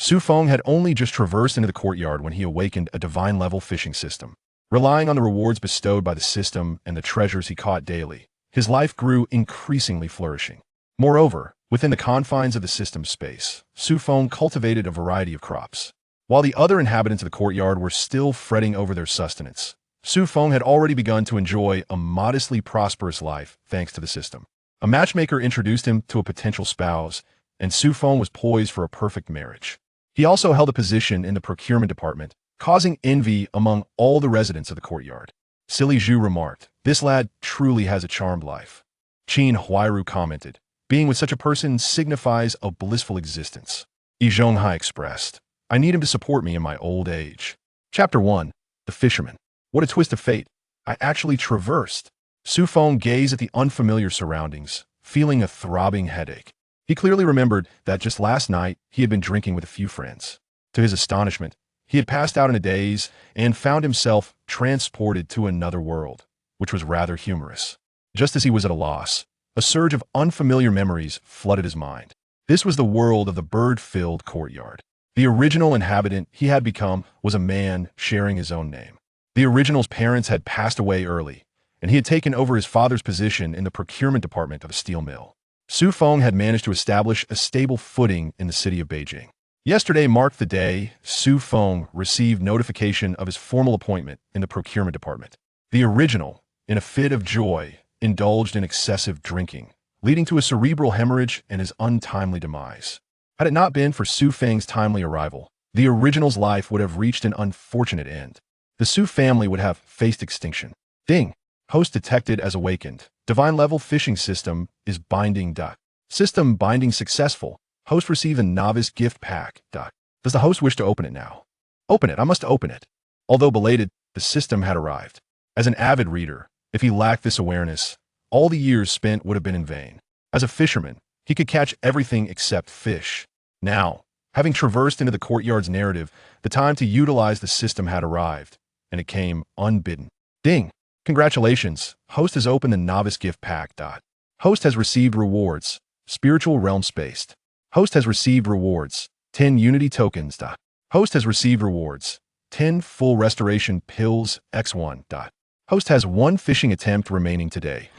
Su Feng had only just traversed into the courtyard when he awakened a divine-level fishing system. Relying on the rewards bestowed by the system and the treasures he caught daily, his life grew increasingly flourishing. Moreover, within the confines of the system's space, Su Feng cultivated a variety of crops. While the other inhabitants of the courtyard were still fretting over their sustenance, Su Feng had already begun to enjoy a modestly prosperous life thanks to the system. A matchmaker introduced him to a potential spouse, and Su Feng was poised for a perfect marriage. He also held a position in the procurement department, causing envy among all the residents of the courtyard. Silly Zhu remarked, "This lad truly has a charmed life." Qin Huairu commented, "Being with such a person signifies a blissful existence." Yi Zhonghai expressed, "I need him to support me in my old age." Chapter 1. The Fisherman. What a twist of fate. I actually traversed. Su Feng gazed at the unfamiliar surroundings, feeling a throbbing headache. He clearly remembered that just last night he had been drinking with a few friends. To his astonishment, he had passed out in a daze and found himself transported to another world, which was rather humorous. Just as he was at a loss, a surge of unfamiliar memories flooded his mind. This was the world of the bird-filled courtyard. The original inhabitant he had become was a man sharing his own name. The original's parents had passed away early, and he had taken over his father's position in the procurement department of a steel mill. Su Feng had managed to establish a stable footing in the city of Beijing. Yesterday marked the day Su Feng received notification of his formal appointment in the procurement department. The original, in a fit of joy, indulged in excessive drinking, leading to a cerebral hemorrhage and his untimely demise. Had it not been for Su Feng's timely arrival, the original's life would have reached an unfortunate end. The Su family would have faced extinction. Ding! Host detected as awakened. Divine-level fishing system is binding. System binding successful. Host received a novice gift pack. Does the host wish to open it now? Open it. I must open it. Although belated, the system had arrived. As an avid reader, if he lacked this awareness, all the years spent would have been in vain. As a fisherman, he could catch everything except fish. Now, having traversed into the courtyard's narrative, the time to utilize the system had arrived, and it came unbidden. Ding! Congratulations, host has opened the novice gift pack. Host has received rewards, spiritual realm spaced. Host has received rewards, 10 unity tokens. Host has received rewards, 10 full restoration pills x1. Host has 1 fishing attempt remaining today.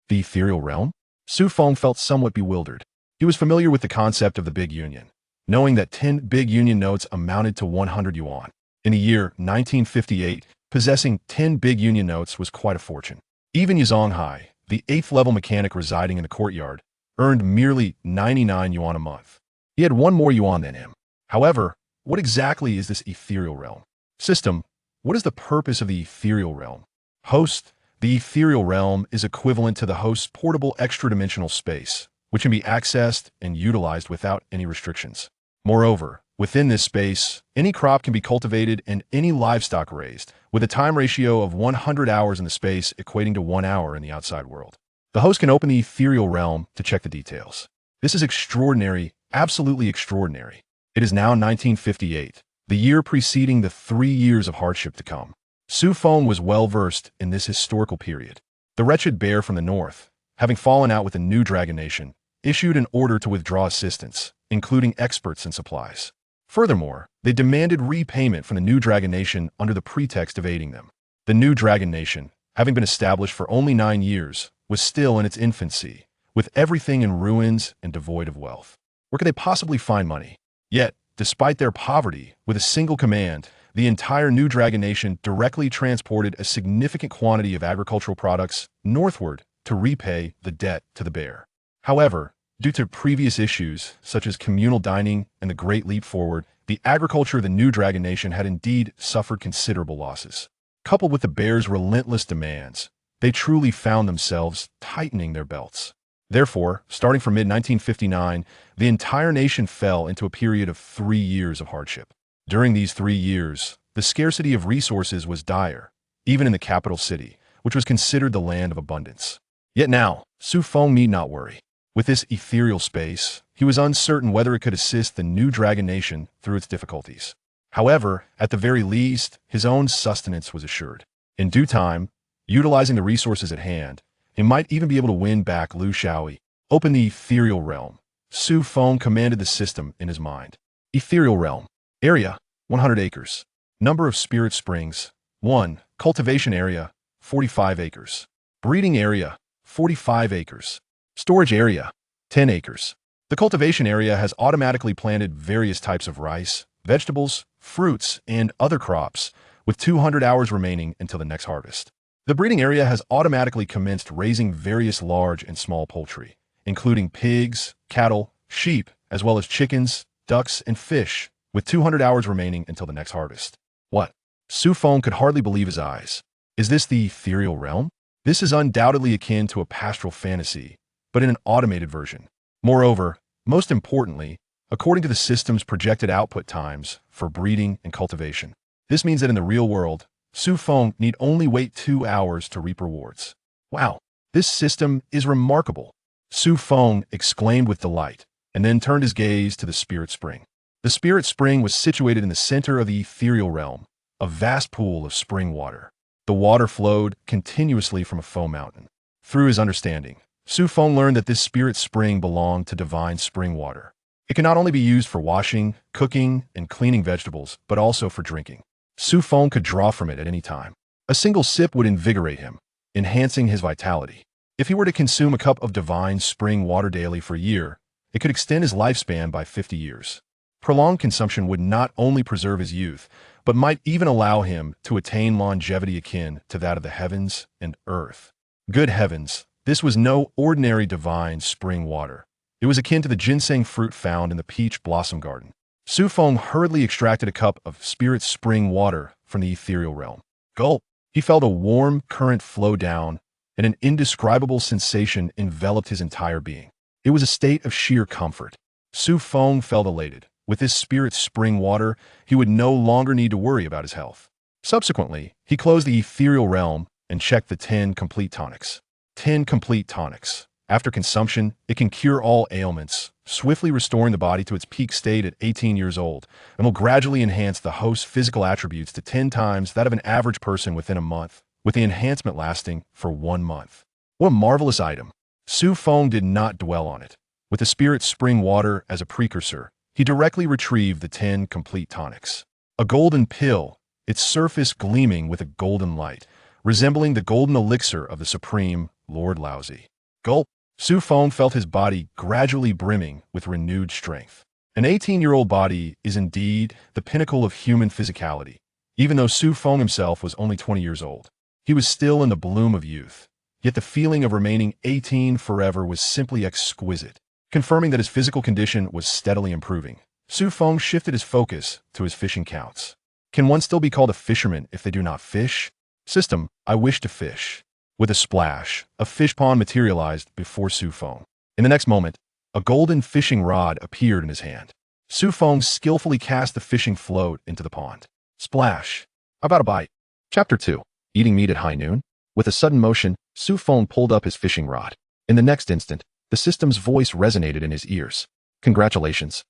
The ethereal realm? Su Feng felt somewhat bewildered. He was familiar with the concept of the Big Union, knowing that 10 Big Union notes amounted to 100 yuan. In the year 1958, possessing 10 Big Union notes was quite a fortune. Even Yi Zhonghai, the 8th-level mechanic residing in the courtyard, earned merely 99 yuan a month. He had 1 more yuan than him. However, what exactly is this ethereal realm? System, what is the purpose of the ethereal realm? Host, the ethereal realm is equivalent to the host's portable extra-dimensional space, which can be accessed and utilized without any restrictions. Moreover, within this space, any crop can be cultivated and any livestock raised, with a time ratio of 100 hours in the space equating to 1 hour in the outside world. The host can open the ethereal realm to check the details. This is extraordinary, absolutely extraordinary. It is now 1958, the year preceding the 3 years of hardship to come. Su Feng was well-versed in this historical period. The wretched bear from the north, having fallen out with the new Dragon Nation, issued an order to withdraw assistance, including experts and supplies. Furthermore, they demanded repayment from the new Dragon Nation under the pretext of aiding them. The new Dragon Nation, having been established for only 9 years, was still in its infancy, with everything in ruins and devoid of wealth. Where could they possibly find money? Yet, despite their poverty, with a single command, the entire new Dragon Nation directly transported a significant quantity of agricultural products northward to repay the debt to the bear. However, due to previous issues, such as communal dining and the Great Leap Forward, the agriculture of the new Dragon Nation had indeed suffered considerable losses. Coupled with the bear's relentless demands, they truly found themselves tightening their belts. Therefore, starting from mid-1959, the entire nation fell into a period of 3 years of hardship. During these 3 years, the scarcity of resources was dire, even in the capital city, which was considered the land of abundance. Yet now, Su Feng need not worry. With this ethereal space, he was uncertain whether it could assist the new Dragon Nation through its difficulties. However, at the very least, his own sustenance was assured. In due time, utilizing the resources at hand, he might even be able to win back Lu Shaoi. Open the ethereal realm. Su Feng commanded the system in his mind. Ethereal realm. Area, 100 acres. Number of spirit springs, 1. Cultivation area, 45 acres. Breeding area, 45 acres. Storage area, 10 acres. The cultivation area has automatically planted various types of rice, vegetables, fruits, and other crops, with 200 hours remaining until the next harvest. The breeding area has automatically commenced raising various large and small poultry, including pigs, cattle, sheep, as well as chickens, ducks, and fish, with 200 hours remaining until the next harvest. What? Feng could hardly believe his eyes. Is this the ethereal realm? This is undoubtedly akin to a pastoral fantasy, but in an automated version. Moreover, most importantly, according to the system's projected output times for breeding and cultivation. This means that in the real world, Feng need only wait 2 hours to reap rewards. Wow, this system is remarkable. Feng exclaimed with delight, and then turned his gaze to the spirit spring. The spirit spring was situated in the center of the ethereal realm, a vast pool of spring water. The water flowed continuously from a foam mountain. Through his understanding, Feng learned that this spirit spring belonged to divine spring water. It can not only be used for washing, cooking, and cleaning vegetables, but also for drinking. Feng could draw from it at any time. A single sip would invigorate him, enhancing his vitality. If he were to consume a cup of divine spring water daily for a year, it could extend his lifespan by 50 years. Prolonged consumption would not only preserve his youth, but might even allow him to attain longevity akin to that of the heavens and earth. Good heavens, this was no ordinary divine spring water. It was akin to the ginseng fruit found in the peach blossom garden. Feng hurriedly extracted a cup of spirit spring water from the ethereal realm. Gulp! He felt a warm current flow down, and an indescribable sensation enveloped his entire being. It was a state of sheer comfort. Feng felt elated. With this spirit spring water, he would no longer need to worry about his health. Subsequently, he closed the ethereal realm and checked the 10 complete tonics. 10 complete tonics. After consumption, it can cure all ailments, swiftly restoring the body to its peak state at 18 years old, and will gradually enhance the host's physical attributes to 10 times that of an average person within a month, with the enhancement lasting for 1 month. What a marvelous item. Feng did not dwell on it. With the spirit spring water as a precursor, he directly retrieved the 10 complete tonics. A golden pill, its surface gleaming with a golden light, resembling the golden elixir of the supreme Lord Laozi. Gulp! Feng felt his body gradually brimming with renewed strength. An 18-year-old body is indeed the pinnacle of human physicality. Even though Feng himself was only 20 years old, he was still in the bloom of youth. Yet the feeling of remaining 18 forever was simply exquisite. Confirming that his physical condition was steadily improving, Feng shifted his focus to his fishing counts. Can one still be called a fisherman if they do not fish? System, I wish to fish. With a splash, a fish pond materialized before Feng. In the next moment, a golden fishing rod appeared in his hand. Feng skillfully cast the fishing float into the pond. Splash. About a bite. Chapter 2. Eating meat at high noon. With a sudden motion, Feng pulled up his fishing rod. In the next instant, the system's voice resonated in his ears. Congratulations.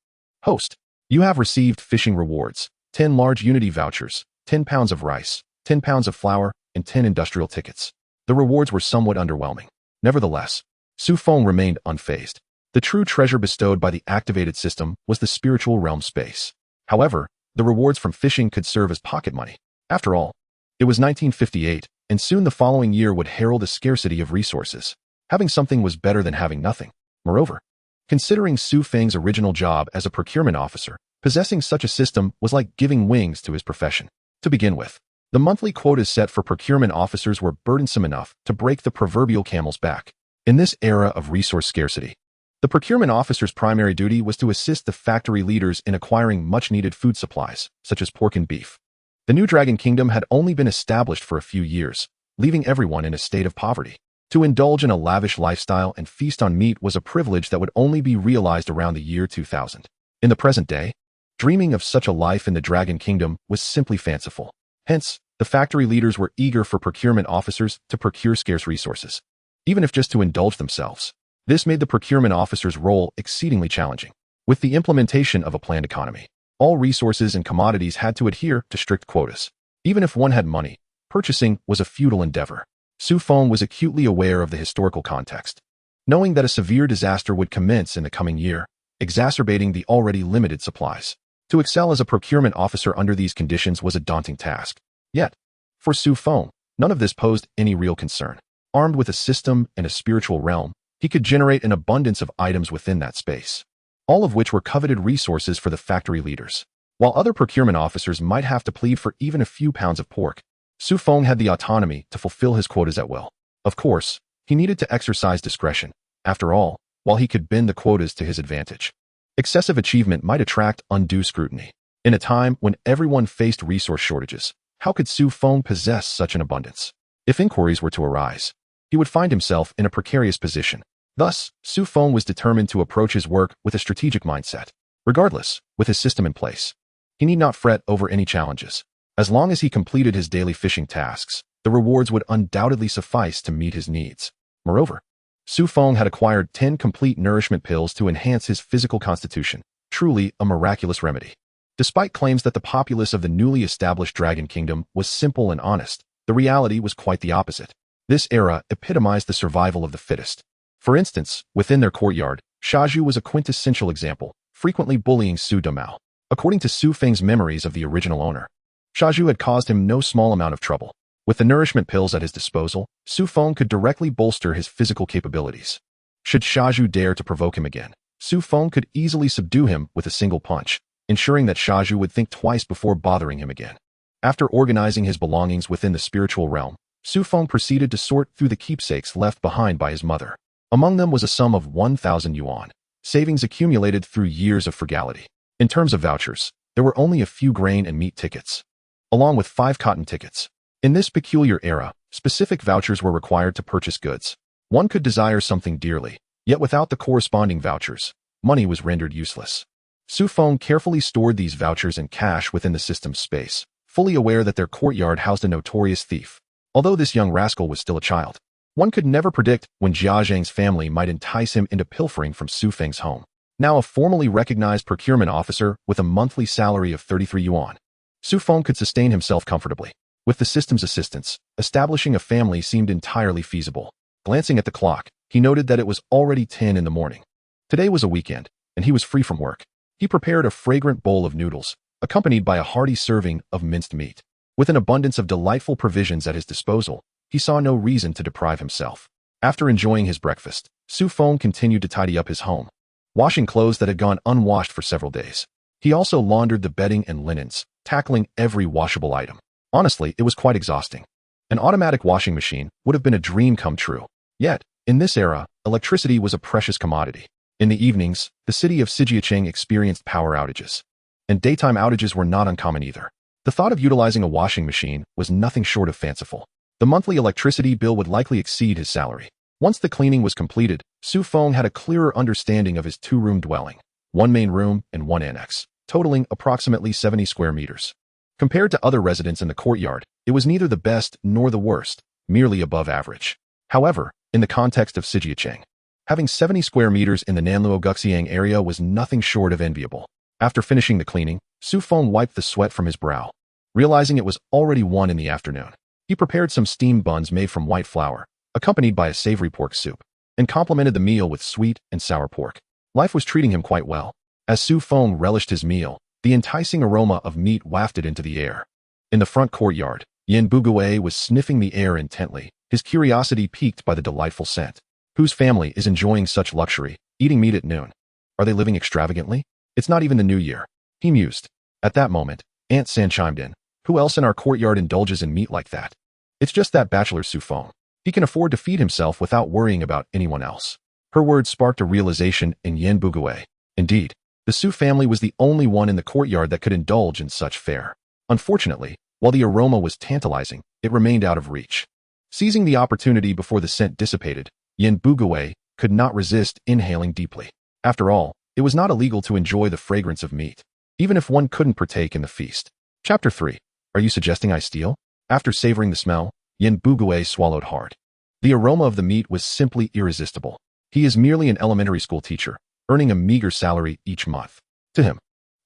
Host, you have received fishing rewards, 10 large Unity vouchers, 10 pounds of rice, 10 pounds of flour, and 10 industrial tickets. The rewards were somewhat underwhelming. Nevertheless, Feng remained unfazed. The true treasure bestowed by the activated system was the spiritual realm space. However, the rewards from fishing could serve as pocket money. After all, it was 1958, and soon the following year would herald a scarcity of resources. Having something was better than having nothing. Moreover, considering Feng's original job as a procurement officer, possessing such a system was like giving wings to his profession. To begin with, the monthly quotas set for procurement officers were burdensome enough to break the proverbial camel's back. In this era of resource scarcity, the procurement officer's primary duty was to assist the factory leaders in acquiring much-needed food supplies, such as pork and beef. The new Dragon Kingdom had only been established for a few years, leaving everyone in a state of poverty. To indulge in a lavish lifestyle and feast on meat was a privilege that would only be realized around the year 2000. In the present day, dreaming of such a life in the Dragon Kingdom was simply fanciful. Hence, the factory leaders were eager for procurement officers to procure scarce resources, even if just to indulge themselves. This made the procurement officer's role exceedingly challenging. With the implementation of a planned economy, all resources and commodities had to adhere to strict quotas. Even if one had money, purchasing was a futile endeavor. Feng was acutely aware of the historical context, knowing that a severe disaster would commence in the coming year, exacerbating the already limited supplies. To excel as a procurement officer under these conditions was a daunting task. Yet, for Feng, none of this posed any real concern. Armed with a system and a spiritual realm, he could generate an abundance of items within that space, all of which were coveted resources for the factory leaders. While other procurement officers might have to plead for even a few pounds of pork, Feng had the autonomy to fulfill his quotas at will. Of course, he needed to exercise discretion. After all, while he could bend the quotas to his advantage, excessive achievement might attract undue scrutiny. In a time when everyone faced resource shortages, how could Feng possess such an abundance? If inquiries were to arise, he would find himself in a precarious position. Thus, Feng was determined to approach his work with a strategic mindset. Regardless, with his system in place, he need not fret over any challenges. As long as he completed his daily fishing tasks, the rewards would undoubtedly suffice to meet his needs. Moreover, Feng had acquired 10 complete nourishment pills to enhance his physical constitution, truly a miraculous remedy. Despite claims that the populace of the newly established Dragon Kingdom was simple and honest, the reality was quite the opposite. This era epitomized the survival of the fittest. For instance, within their courtyard, Shaju was a quintessential example, frequently bullying Su Damao. According to Feng's memories of the original owner, Shaju had caused him no small amount of trouble. With the nourishment pills at his disposal, Feng could directly bolster his physical capabilities. Should Shaju dare to provoke him again, Feng could easily subdue him with a single punch, ensuring that Shaju would think twice before bothering him again. After organizing his belongings within the spiritual realm, Feng proceeded to sort through the keepsakes left behind by his mother. Among them was a sum of 1,000 yuan, savings accumulated through years of frugality. In terms of vouchers, there were only a few grain and meat tickets, along with 5 cotton tickets. In this peculiar era, specific vouchers were required to purchase goods. One could desire something dearly, yet without the corresponding vouchers, money was rendered useless. Feng carefully stored these vouchers in cash within the system's space, fully aware that their courtyard housed a notorious thief. Although this young rascal was still a child, one could never predict when Jia Zhang's family might entice him into pilfering from Feng's home. Now a formally recognized procurement officer with a monthly salary of 33 yuan, Feng could sustain himself comfortably. With the system's assistance, establishing a family seemed entirely feasible. Glancing at the clock, he noted that it was already 10 in the morning. Today was a weekend, and he was free from work. He prepared a fragrant bowl of noodles, accompanied by a hearty serving of minced meat. With an abundance of delightful provisions at his disposal, he saw no reason to deprive himself. After enjoying his breakfast, Feng continued to tidy up his home, washing clothes that had gone unwashed for several days. He also laundered the bedding and linens, tackling every washable item. Honestly, it was quite exhausting. An automatic washing machine would have been a dream come true. Yet, in this era, electricity was a precious commodity. In the evenings, the city of Sijiacheng experienced power outages. And daytime outages were not uncommon either. The thought of utilizing a washing machine was nothing short of fanciful. The monthly electricity bill would likely exceed his salary. Once the cleaning was completed, Feng had a clearer understanding of his 2-room dwelling, 1 main room and 1 annex, totaling approximately 70 square meters. Compared to other residents in the courtyard, it was neither the best nor the worst, merely above average. However, in the context of Sijiacheng, having 70 square meters in the Nanluo Guxiang area was nothing short of enviable. After finishing the cleaning, Feng wiped the sweat from his brow. Realizing it was already 1 in the afternoon, he prepared some steamed buns made from white flour, accompanied by a savory pork soup, and complemented the meal with sweet and sour pork. Life was treating him quite well. As Feng relished his meal, the enticing aroma of meat wafted into the air. In the front courtyard, Yin Bugue was sniffing the air intently, his curiosity piqued by the delightful scent. Whose family is enjoying such luxury, eating meat at noon? Are they living extravagantly? It's not even the new year, he mused. At that moment, Aunt San chimed in. Who else in our courtyard indulges in meat like that? It's just that bachelor Feng. He can afford to feed himself without worrying about anyone else. Her words sparked a realization in Yin Bugue. Indeed, the Su family was the only one in the courtyard that could indulge in such fare. Unfortunately, while the aroma was tantalizing, it remained out of reach. Seizing the opportunity before the scent dissipated, Yin Bugue could not resist inhaling deeply. After all, it was not illegal to enjoy the fragrance of meat, even if one couldn't partake in the feast. Chapter 3. Are you suggesting I steal? After savoring the smell, Yin Bugue swallowed hard. The aroma of the meat was simply irresistible. He is merely an elementary school teacher, earning a meager salary each month. To him,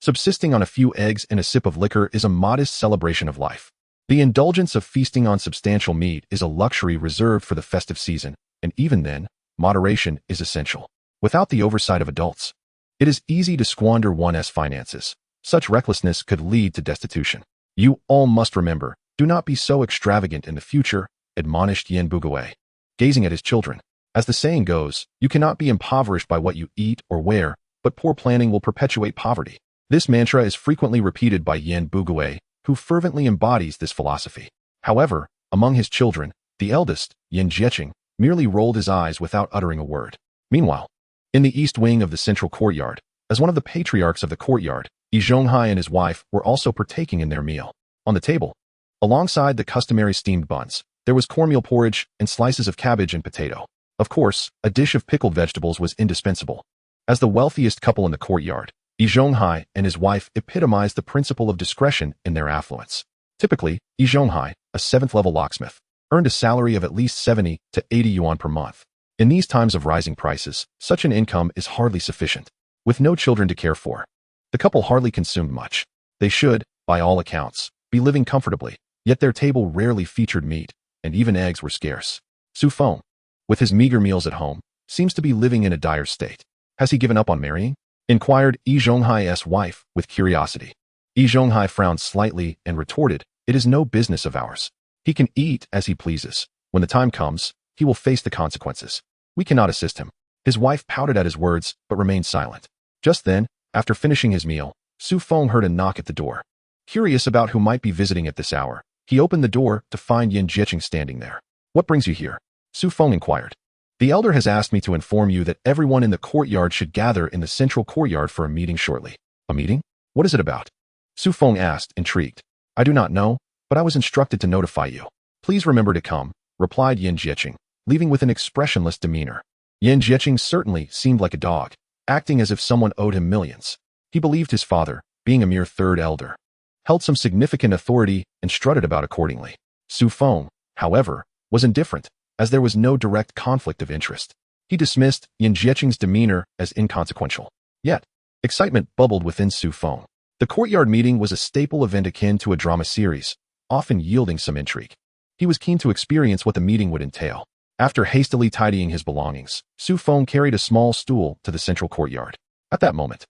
subsisting on a few eggs and a sip of liquor is a modest celebration of life. The indulgence of feasting on substantial meat is a luxury reserved for the festive season, and even then, moderation is essential. Without the oversight of adults, it is easy to squander one's finances. Such recklessness could lead to destitution. You all must remember, do not be so extravagant in the future, admonished Yen Bugue, gazing at his children. As the saying goes, you cannot be impoverished by what you eat or wear, but poor planning will perpetuate poverty. This mantra is frequently repeated by Yen Bugue, who fervently embodies this philosophy. However, among his children, the eldest, Yen Jieching, merely rolled his eyes without uttering a word. Meanwhile, in the east wing of the central courtyard, as one of the patriarchs of the courtyard, Yi Zhonghai and his wife were also partaking in their meal. On the table, alongside the customary steamed buns, there was cornmeal porridge and slices of cabbage and potato. Of course, a dish of pickled vegetables was indispensable. As the wealthiest couple in the courtyard, Yi Zhonghai and his wife epitomized the principle of discretion in their affluence. Typically, Yi Zhonghai, a 7th-level locksmith, earned a salary of at least 70 to 80 yuan per month. In these times of rising prices, such an income is hardly sufficient. With no children to care for, the couple hardly consumed much. They should, by all accounts, be living comfortably, yet their table rarely featured meat, and even eggs were scarce. Su Feng, with his meager meals at home, seems to be living in a dire state. Has he given up on marrying? Inquired Yi Zhonghai's wife with curiosity. Yi Zhonghai frowned slightly and retorted, "It is no business of ours. He can eat as he pleases. When the time comes, he will face the consequences. We cannot assist him." His wife pouted at his words, but remained silent. Just then, after finishing his meal, Su Feng heard a knock at the door. Curious about who might be visiting at this hour, he opened the door to find Yen Jieching standing there. "What brings you here?" Su Feng inquired. "The elder has asked me to inform you that everyone in the courtyard should gather in the central courtyard for a meeting shortly." "A meeting? What is it about?" Su Feng asked, intrigued. "I do not know, but I was instructed to notify you." "Please remember to come," replied Yen Jieching, leaving with an expressionless demeanor. Yen Jieching certainly seemed like a dog, acting as if someone owed him millions. He believed his father, being a mere third elder, held some significant authority and strutted about accordingly. Su Feng, however, was indifferent, as there was no direct conflict of interest. He dismissed Yen Jieching's demeanor as inconsequential. Yet, excitement bubbled within Su Feng. The courtyard meeting was a staple event akin to a drama series, often yielding some intrigue. He was keen to experience what the meeting would entail. After hastily tidying his belongings, Su Feng carried a small stool to the central courtyard. At that moment,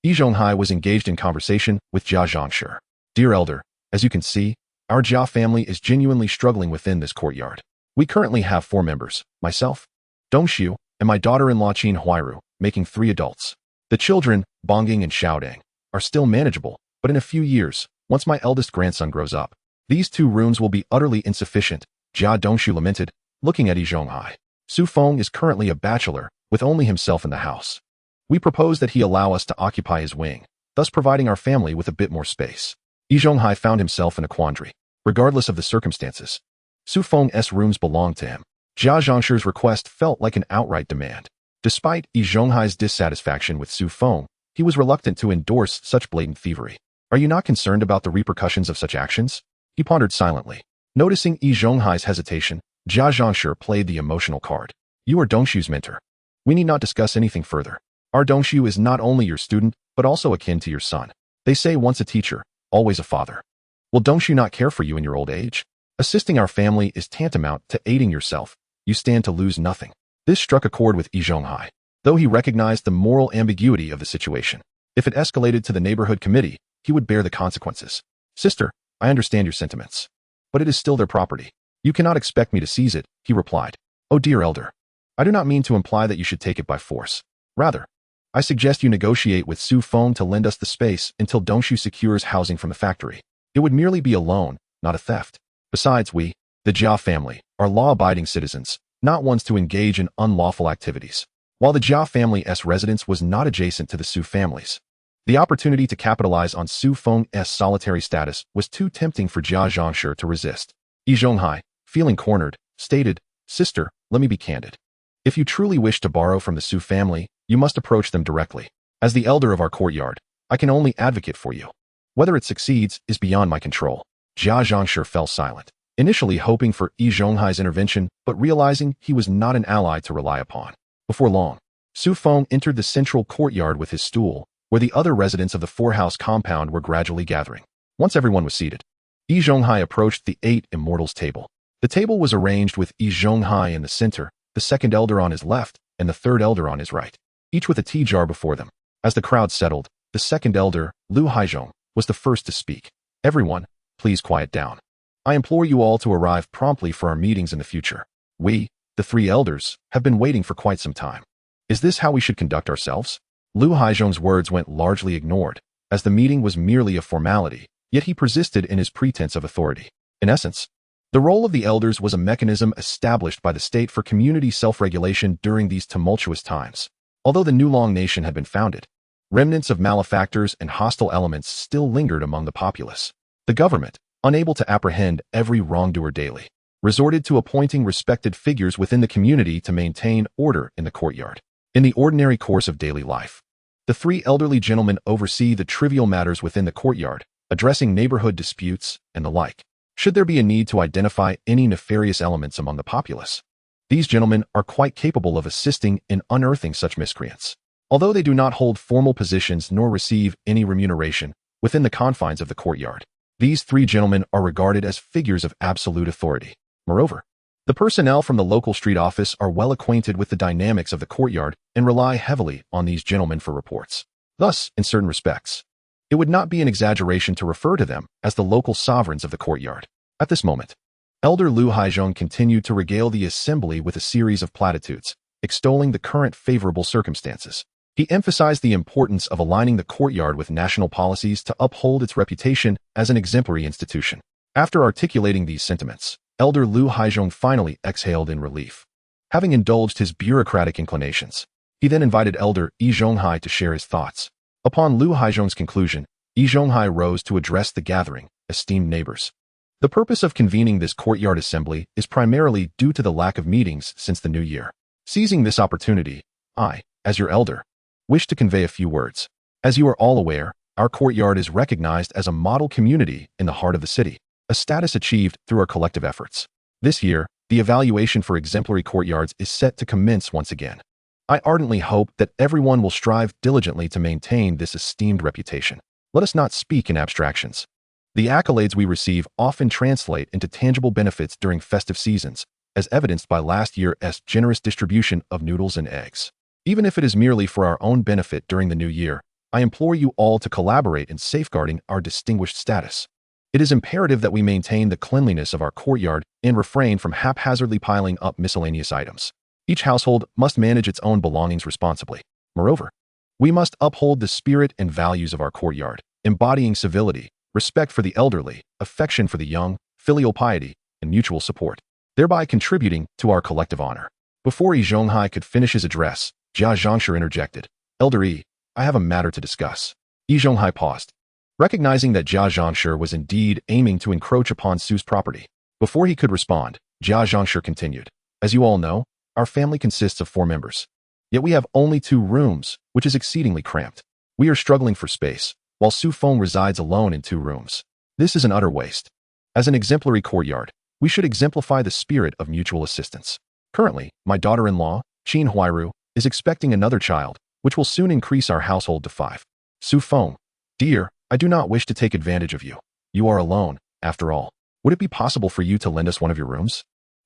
Yi Zhonghai was engaged in conversation with Jia Zhangshi. "Dear elder, as you can see, our Jia family is genuinely struggling within this courtyard. We currently have 4 members, myself, Dongxiu, and my daughter-in-law Qin Huairu, making 3 adults. The children, Bongging and Xiaodang, are still manageable, but in a few years, once my eldest grandson grows up, these 2 rooms will be utterly insufficient," Jia Dongxiu lamented, looking at Yi Zhonghai. "Su Feng is currently a bachelor, with only himself in the house. We propose that he allow us to occupy his wing, thus providing our family with a bit more space." Yi Zhonghai found himself in a quandary. Regardless of the circumstances, Su Feng's rooms belonged to him. Jia Zhangshi's request felt like an outright demand. Despite Yi Zhonghai's dissatisfaction with Su Feng, he was reluctant to endorse such blatant thievery. "Are you not concerned about the repercussions of such actions?" He pondered silently. Noticing Yi Zhonghai's hesitation, Jia Zhangshi played the emotional card. "You are Dongxiu's mentor. We need not discuss anything further. Our Dongxiu is not only your student, but also akin to your son. They say once a teacher, always a father. Will Dongxiu not care for you in your old age? Assisting our family is tantamount to aiding yourself. You stand to lose nothing." This struck a chord with Yi Zhonghai, though he recognized the moral ambiguity of the situation. If it escalated to the neighborhood committee, he would bear the consequences. "Sister, I understand your sentiments, but it is still their property. You cannot expect me to seize it," he replied. "Oh dear elder, I do not mean to imply that you should take it by force. Rather, I suggest you negotiate with Su Feng to lend us the space until Dongxiu secures housing from the factory. It would merely be a loan, not a theft. Besides, we, the Jia family, are law-abiding citizens, not ones to engage in unlawful activities." While the Jia family's residence was not adjacent to the Su family's, the opportunity to capitalize on Su Feng's solitary status was too tempting for Jia Zhangshi to resist. Yi Zhonghai, feeling cornered, stated, "Sister, let me be candid. If you truly wish to borrow from the Su family, you must approach them directly. As the elder of our courtyard, I can only advocate for you. Whether it succeeds is beyond my control." Jia Zhangshi fell silent, initially hoping for Yi Zhonghai's intervention, but realizing he was not an ally to rely upon. Before long, Su Feng entered the central courtyard with his stool, where the other residents of the 4-house compound were gradually gathering. Once everyone was seated, Yi Zhonghai approached the 8 immortals table. The table was arranged with Yi Zhonghai in the center, the second elder on his left, and the third elder on his right, each with a tea jar before them. As the crowd settled, The second elder, Lu Haizhong, was the first to speak. Everyone, please quiet down. I implore you all to arrive promptly for our meetings in the future. We, the three elders, have been waiting for quite some time. Is this how we should conduct ourselves? Lu Haizhong's words went largely ignored, as the meeting was merely a formality, yet he persisted in his pretense of authority. In essence, the role of the elders was a mechanism established by the state for community self-regulation during these tumultuous times. Although the Nulong nation had been founded, remnants of malefactors and hostile elements still lingered among the populace. The government, unable to apprehend every wrongdoer daily, resorted to appointing respected figures within the community to maintain order in the courtyard. In the ordinary course of daily life, the three elderly gentlemen oversee the trivial matters within the courtyard, addressing neighborhood disputes and the like. Should there be a need to identify any nefarious elements among the populace, these gentlemen are quite capable of assisting in unearthing such miscreants. Although they do not hold formal positions nor receive any remuneration within the confines of the courtyard, these three gentlemen are regarded as figures of absolute authority. Moreover, the personnel from the local street office are well acquainted with the dynamics of the courtyard and rely heavily on these gentlemen for reports. Thus, in certain respects, it would not be an exaggeration to refer to them as the local sovereigns of the courtyard. At this moment, Elder Lu Haizhong continued to regale the assembly with a series of platitudes, extolling the current favorable circumstances. He emphasized the importance of aligning the courtyard with national policies to uphold its reputation as an exemplary institution. After articulating these sentiments, Elder Lu Haizhong finally exhaled in relief. Having indulged his bureaucratic inclinations, he then invited Elder Yi Zhonghai to share his thoughts. Upon Lu Haizhong's conclusion, Yi Zhonghai rose to address the gathering. Esteemed neighbors, the purpose of convening this courtyard assembly is primarily due to the lack of meetings since the new year. Seizing this opportunity, I, as your elder, wish to convey a few words. As you are all aware, our courtyard is recognized as a model community in the heart of the city, a status achieved through our collective efforts. This year, the evaluation for exemplary courtyards is set to commence once again. I ardently hope that everyone will strive diligently to maintain this esteemed reputation. Let us not speak in abstractions. The accolades we receive often translate into tangible benefits during festive seasons, as evidenced by last year's generous distribution of noodles and eggs. Even if it is merely for our own benefit during the new year, I implore you all to collaborate in safeguarding our distinguished status. It is imperative that we maintain the cleanliness of our courtyard and refrain from haphazardly piling up miscellaneous items. Each household must manage its own belongings responsibly. Moreover, we must uphold the spirit and values of our courtyard, embodying civility, respect for the elderly, affection for the young, filial piety, and mutual support, thereby contributing to our collective honor. Before Yi Zhonghai could finish his address, Jia Zhangshi interjected. Elder Yi, I have a matter to discuss. Yi Zhonghai paused, recognizing that Jia Zhangshi was indeed aiming to encroach upon Su's property. Before he could respond, Jia Zhangshi continued. As you all know, our family consists of 4 members. Yet we have only 2 rooms, which is exceedingly cramped. We are struggling for space, while Su Feng resides alone in 2 rooms. This is an utter waste. As an exemplary courtyard, we should exemplify the spirit of mutual assistance. Currently, my daughter-in-law, Qin Huairu, is expecting another child, which will soon increase our household to 5. Su Feng, dear, I do not wish to take advantage of you. You are alone, after all. Would it be possible for you to lend us one of your rooms?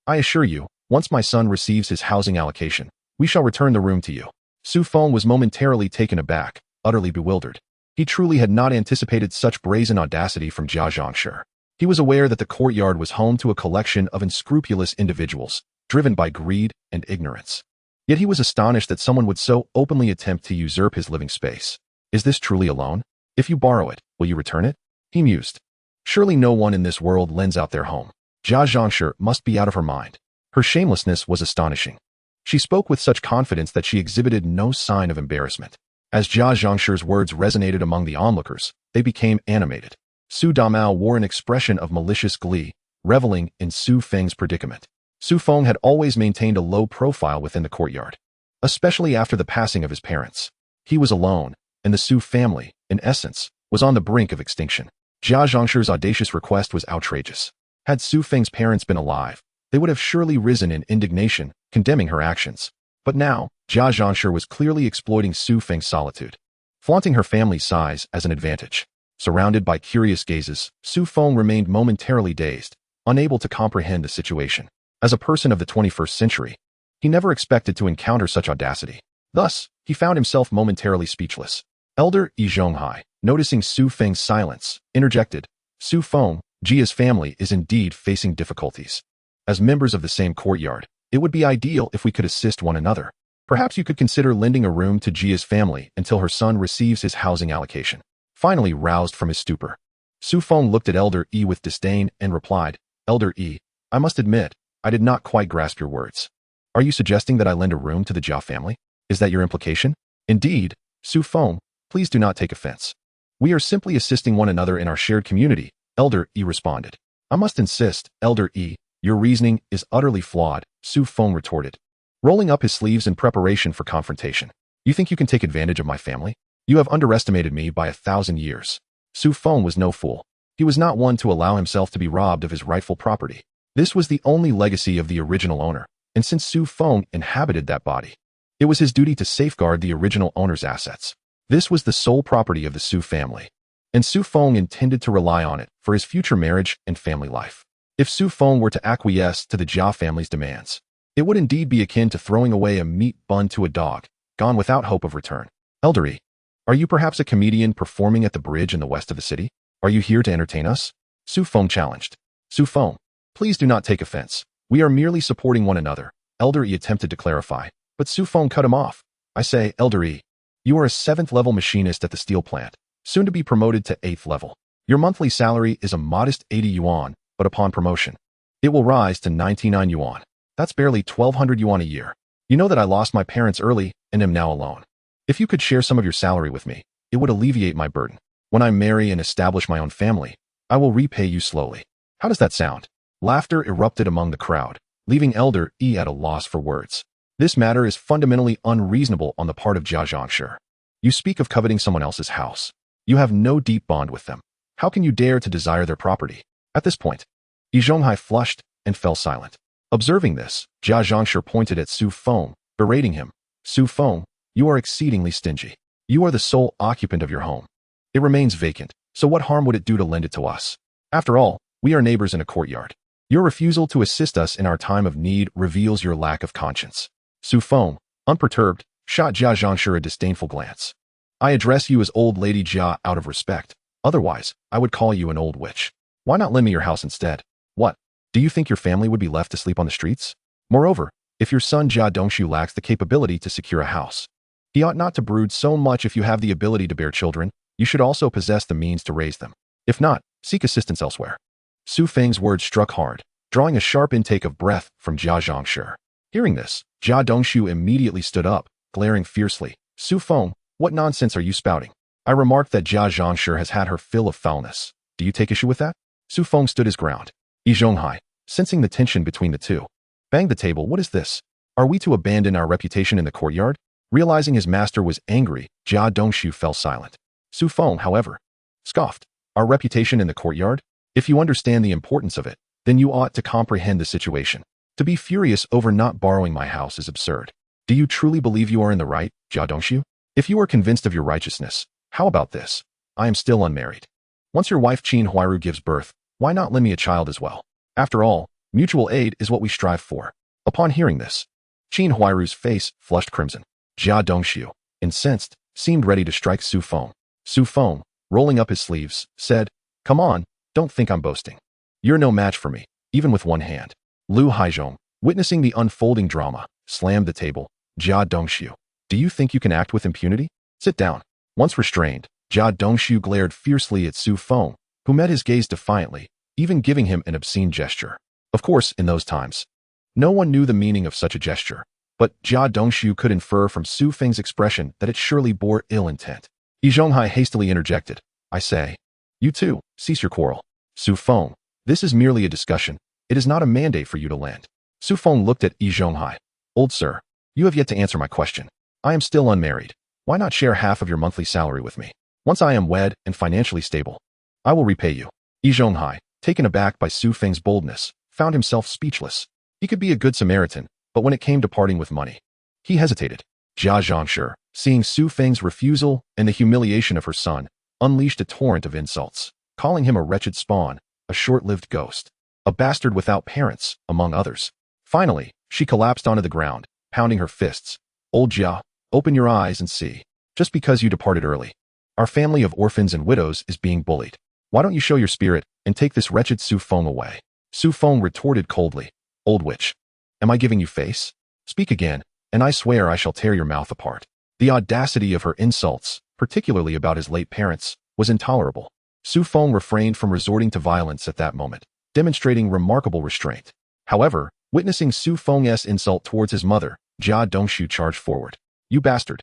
I assure you, once my son receives his housing allocation, we shall return the room to you. Su Feng was momentarily taken aback, utterly bewildered. He truly had not anticipated such brazen audacity from Jia Zhangshi. He was aware that the courtyard was home to a collection of unscrupulous individuals, driven by greed and ignorance. Yet he was astonished that someone would so openly attempt to usurp his living space. Is this truly a loan? If you borrow it, will you return it? He mused. Surely no one in this world lends out their home. Jia Zhangshi must be out of her mind. Her shamelessness was astonishing. She spoke with such confidence that she exhibited no sign of embarrassment. As Jia Zhangshi's words resonated among the onlookers, they became animated. Su Damao wore an expression of malicious glee, reveling in Su Feng's predicament. Su Feng had always maintained a low profile within the courtyard, especially after the passing of his parents. He was alone, and the Su family, in essence, was on the brink of extinction. Jia Zhangshi's audacious request was outrageous. Had Su Feng's parents been alive, they would have surely risen in indignation, condemning her actions. But now, Jia Zhangshi was clearly exploiting Su Feng's solitude, flaunting her family's size as an advantage. Surrounded by curious gazes, Su Feng remained momentarily dazed, unable to comprehend the situation. As a person of the 21st century, he never expected to encounter such audacity. Thus, he found himself momentarily speechless. Elder Yi Zhonghai, noticing Su Feng's silence, interjected. Su Feng, Jia's family is indeed facing difficulties. As members of the same courtyard, it would be ideal if we could assist one another. Perhaps you could consider lending a room to Jia's family until her son receives his housing allocation. Finally roused from his stupor, Su Feng looked at Elder Yi with disdain and replied, Elder Yi, I must admit, I did not quite grasp your words. Are you suggesting that I lend a room to the Jia family? Is that your implication? Indeed, Su Feng, please do not take offense. We are simply assisting one another in our shared community, Elder Yi responded. I must insist, Elder Yi, your reasoning is utterly flawed, Su Feng retorted, rolling up his sleeves in preparation for confrontation. You think you can take advantage of my family? You have underestimated me by 1,000 years. Su Feng was no fool. He was not one to allow himself to be robbed of his rightful property. This was the only legacy of the original owner, and since Su Feng inhabited that body, it was his duty to safeguard the original owner's assets. This was the sole property of the Su family, and Su Feng intended to rely on it for his future marriage and family life. If Su Feng were to acquiesce to the Jia family's demands, it would indeed be akin to throwing away a meat bun to a dog, gone without hope of return. Elder Yi, are you perhaps a comedian performing at the bridge in the west of the city? Are you here to entertain us? Su Feng challenged. Su Feng, please do not take offense. We are merely supporting one another, Elder Yi attempted to clarify, but Su Feng cut him off. I say, Elder Yi, you are a 7th-level machinist at the steel plant, soon to be promoted to 8th level. Your monthly salary is a modest 80 yuan, but upon promotion, it will rise to 99 yuan. That's barely 1,200 yuan a year. You know that I lost my parents early and am now alone. If you could share some of your salary with me, it would alleviate my burden. When I marry and establish my own family, I will repay you slowly. How does that sound? Laughter erupted among the crowd, leaving Elder Yi at a loss for words. This matter is fundamentally unreasonable on the part of Jia Zhangshi. You speak of coveting someone else's house. You have no deep bond with them. How can you dare to desire their property? At this point, Yi Zhonghai flushed and fell silent. Observing this, Jia Zhangshi pointed at Su Feng, berating him. Su Feng, you are exceedingly stingy. You are the sole occupant of your home. It remains vacant, so what harm would it do to lend it to us? After all, we are neighbors in a courtyard. Your refusal to assist us in our time of need reveals your lack of conscience. Su Feng, unperturbed, shot Jia Zhangshi a disdainful glance. I address you as old lady Jia out of respect. Otherwise, I would call you an old witch. Why not lend me your house instead? What? Do you think your family would be left to sleep on the streets? Moreover, if your son Jia Dongshu lacks the capability to secure a house, he ought not to brood so much. If you have the ability to bear children, you should also possess the means to raise them. If not, seek assistance elsewhere. Su Feng's words struck hard, drawing a sharp intake of breath from Jia Zhangshi. Hearing this, Jia Dongshu immediately stood up, glaring fiercely. Su Feng, what nonsense are you spouting? I remarked that Jia Zhangshi has had her fill of foulness. Do you take issue with that? Su Feng stood his ground. Yi Zhonghai, sensing the tension between the two, banged the table. What is this? Are we to abandon our reputation in the courtyard? Realizing his master was angry, Jia Dongshu fell silent. Su Feng, however, scoffed. Our reputation in the courtyard? If you understand the importance of it, then you ought to comprehend the situation. To be furious over not borrowing my house is absurd. Do you truly believe you are in the right, Jia Dongshu? If you are convinced of your righteousness, how about this? I am still unmarried. Once your wife Qin Huairu gives birth, why not lend me a child as well? After all, mutual aid is what we strive for. Upon hearing this, Qin Huairu's face flushed crimson. Jia Dongshu, incensed, seemed ready to strike Su Feng. Su Feng, rolling up his sleeves, said, Come on, don't think I'm boasting. You're no match for me, even with one hand. Lu Haizhong, witnessing the unfolding drama, slammed the table. Jia Dongshu, do you think you can act with impunity? Sit down. Once restrained, Jia Dongshu glared fiercely at Su Feng, who met his gaze defiantly, even giving him an obscene gesture. Of course, in those times, no one knew the meaning of such a gesture, but Jia Dongshu could infer from Su Feng's expression that it surely bore ill intent. Yi Zhonghai hastily interjected. I say, you two, cease your quarrel. Su Feng, this is merely a discussion. It is not a mandate for you to lend. Su Feng looked at Yi Zhonghai. Old sir, you have yet to answer my question. I am still unmarried. Why not share half of your monthly salary with me? Once I am wed and financially stable, I will repay you. Yi Zhonghai, taken aback by Su Feng's boldness, found himself speechless. He could be a good Samaritan, but when it came to parting with money, he hesitated. Jia Zhangshi, seeing Su Feng's refusal and the humiliation of her son, unleashed a torrent of insults, calling him a wretched spawn, a short-lived ghost, a bastard without parents, among others. Finally, she collapsed onto the ground, pounding her fists. Old Jia, open your eyes and see. Just because you departed early, Our family of orphans and widows is being bullied. Why don't you show your spirit and take this wretched Su Feng away? Su Feng retorted coldly. Old witch. Am I giving you face? Speak again, and I swear I shall tear your mouth apart. The audacity of her insults, particularly about his late parents, was intolerable. Su Feng refrained from resorting to violence at that moment, demonstrating remarkable restraint. However, witnessing Su Feng's insult towards his mother, Jia Dongshu charged forward. You bastard.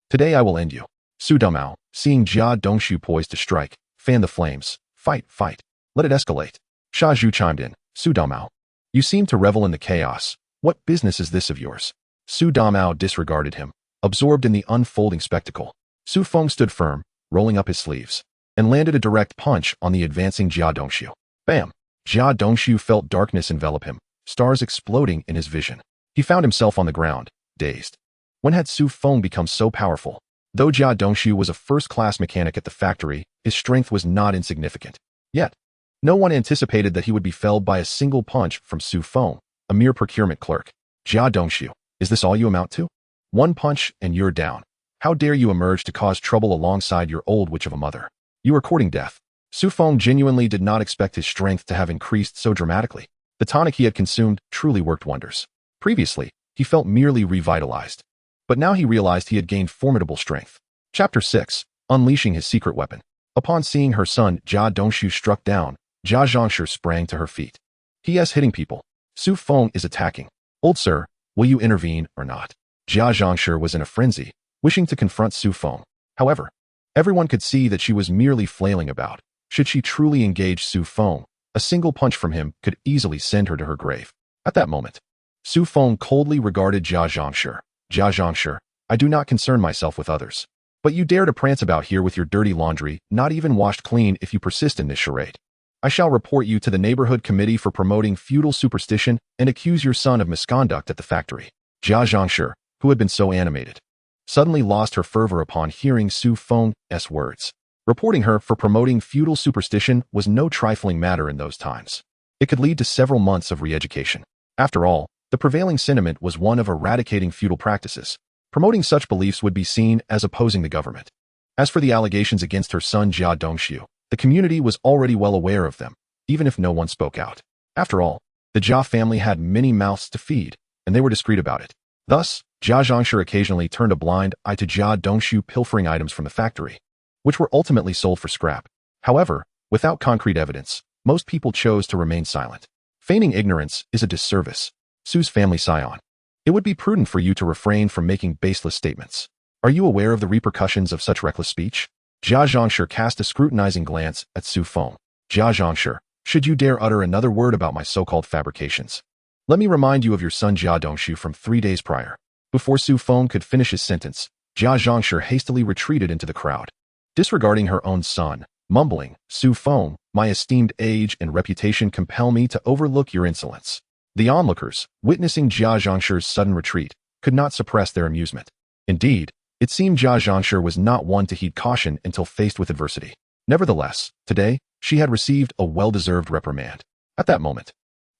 Today I will end you. Su Dumao, seeing Jia Dongshu poised to strike, fanned the flames. Fight, fight. Let it escalate. Sha Zhu chimed in. Su Dumao. You seem to revel in the chaos. What business is this of yours? Su Dumao disregarded him, absorbed in the unfolding spectacle. Su Feng stood firm, rolling up his sleeves, and landed a direct punch on the advancing Jia Dongshu. Bam! Jia Dongshu felt darkness envelop him, stars exploding in his vision. He found himself on the ground, dazed. When had Su Feng become so powerful? Though Jia Dongshu was a first-class mechanic at the factory, his strength was not insignificant. Yet, no one anticipated that he would be felled by a single punch from Su Feng, a mere procurement clerk. Jia Dongshu, is this all you amount to? One punch and you're down. How dare you emerge to cause trouble alongside your old witch of a mother? You are courting death. Su Feng genuinely did not expect his strength to have increased so dramatically. The tonic he had consumed truly worked wonders. Previously, he felt merely revitalized. But now he realized he had gained formidable strength. Chapter 6. Unleashing his secret weapon. Upon seeing her son, Jia Dongshu struck down, Jia Zhangshi sprang to her feet. He is hitting people. Su Feng is attacking. Old sir, will you intervene or not? Jia Zhangshi was in a frenzy, wishing to confront Su Feng. However, everyone could see that she was merely flailing about. Should she truly engage Su Feng, a single punch from him could easily send her to her grave. At that moment, Su Feng coldly regarded Jia Zhangshi. Jia Zhangshi, I do not concern myself with others. But you dare to prance about here with your dirty laundry, not even washed clean if you persist in this charade. I shall report you to the neighborhood committee for promoting feudal superstition and accuse your son of misconduct at the factory. Jia Zhangshi, who had been so animated, suddenly lost her fervor upon hearing Su Feng's words. Reporting her for promoting feudal superstition was no trifling matter in those times. It could lead to several months of re-education. After all, the prevailing sentiment was one of eradicating feudal practices. Promoting such beliefs would be seen as opposing the government. As for the allegations against her son Jia Dongshu, the community was already well aware of them, even if no one spoke out. After all, the Jia family had many mouths to feed, and they were discreet about it. Thus, Jia Zhangshi occasionally turned a blind eye to Jia Dongshu pilfering items from the factory, which were ultimately sold for scrap. However, without concrete evidence, most people chose to remain silent. Feigning ignorance is a disservice. Su's family scion. It would be prudent for you to refrain from making baseless statements. Are you aware of the repercussions of such reckless speech? Jia Zhangshi cast a scrutinizing glance at Su Feng. Jia Zhangshi, should you dare utter another word about my so-called fabrications, let me remind you of your son Jia Dongshu from 3 days prior. Before Su Feng could finish his sentence, Jia Zhangshi hastily retreated into the crowd. Disregarding her own son, mumbling, Su Feng, my esteemed age and reputation compel me to overlook your insolence. The onlookers, witnessing Jia Zhangshi's sudden retreat, could not suppress their amusement. Indeed, it seemed Jia Zhangshi was not one to heed caution until faced with adversity. Nevertheless, today, she had received a well-deserved reprimand. At that moment,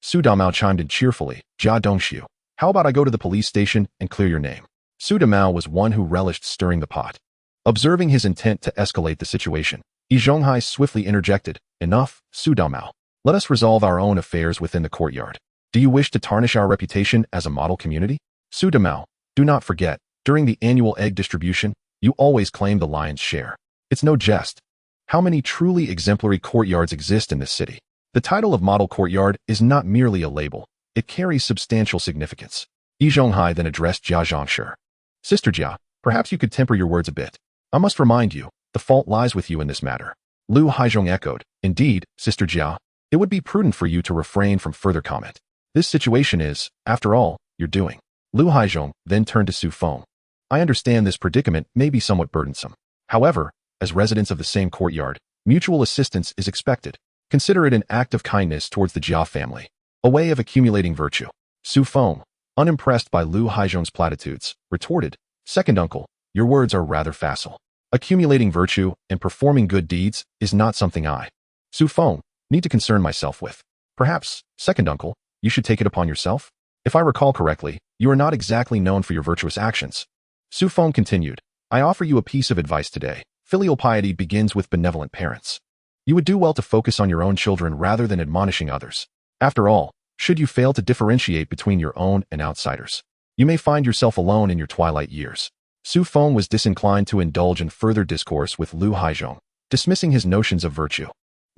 Su Dumao chimed in cheerfully, Jia Dongshu, how about I go to the police station and clear your name? Su Dumao was one who relished stirring the pot. Observing his intent to escalate the situation, Yi Zhonghai swiftly interjected, enough, Su Dumao. Let us resolve our own affairs within the courtyard. Do you wish to tarnish our reputation as a model community? Su Dumao, do not forget, during the annual egg distribution, you always claim the lion's share. It's no jest. How many truly exemplary courtyards exist in this city? The title of model courtyard is not merely a label. It carries substantial significance. Yi Zhonghai then addressed Jia Zhangshi. Sister Jia, perhaps you could temper your words a bit. I must remind you, the fault lies with you in this matter. Lu Haizhong echoed, indeed, Sister Jia, it would be prudent for you to refrain from further comment. This situation is, after all, your doing. Lu Haizhong then turned to Su Feng. I understand this predicament may be somewhat burdensome. However, as residents of the same courtyard, mutual assistance is expected. Consider it an act of kindness towards the Jia family, a way of accumulating virtue. Su Feng, unimpressed by Lu Haizhong's platitudes, retorted, Second uncle, your words are rather facile. Accumulating virtue and performing good deeds is not something I, Su Feng, need to concern myself with. Perhaps, second uncle, you should take it upon yourself? If I recall correctly, you are not exactly known for your virtuous actions. Su Feng continued, I offer you a piece of advice today. Filial piety begins with benevolent parents. You would do well to focus on your own children rather than admonishing others. After all, should you fail to differentiate between your own and outsiders, you may find yourself alone in your twilight years. Su Feng was disinclined to indulge in further discourse with Lu Haizhong, dismissing his notions of virtue.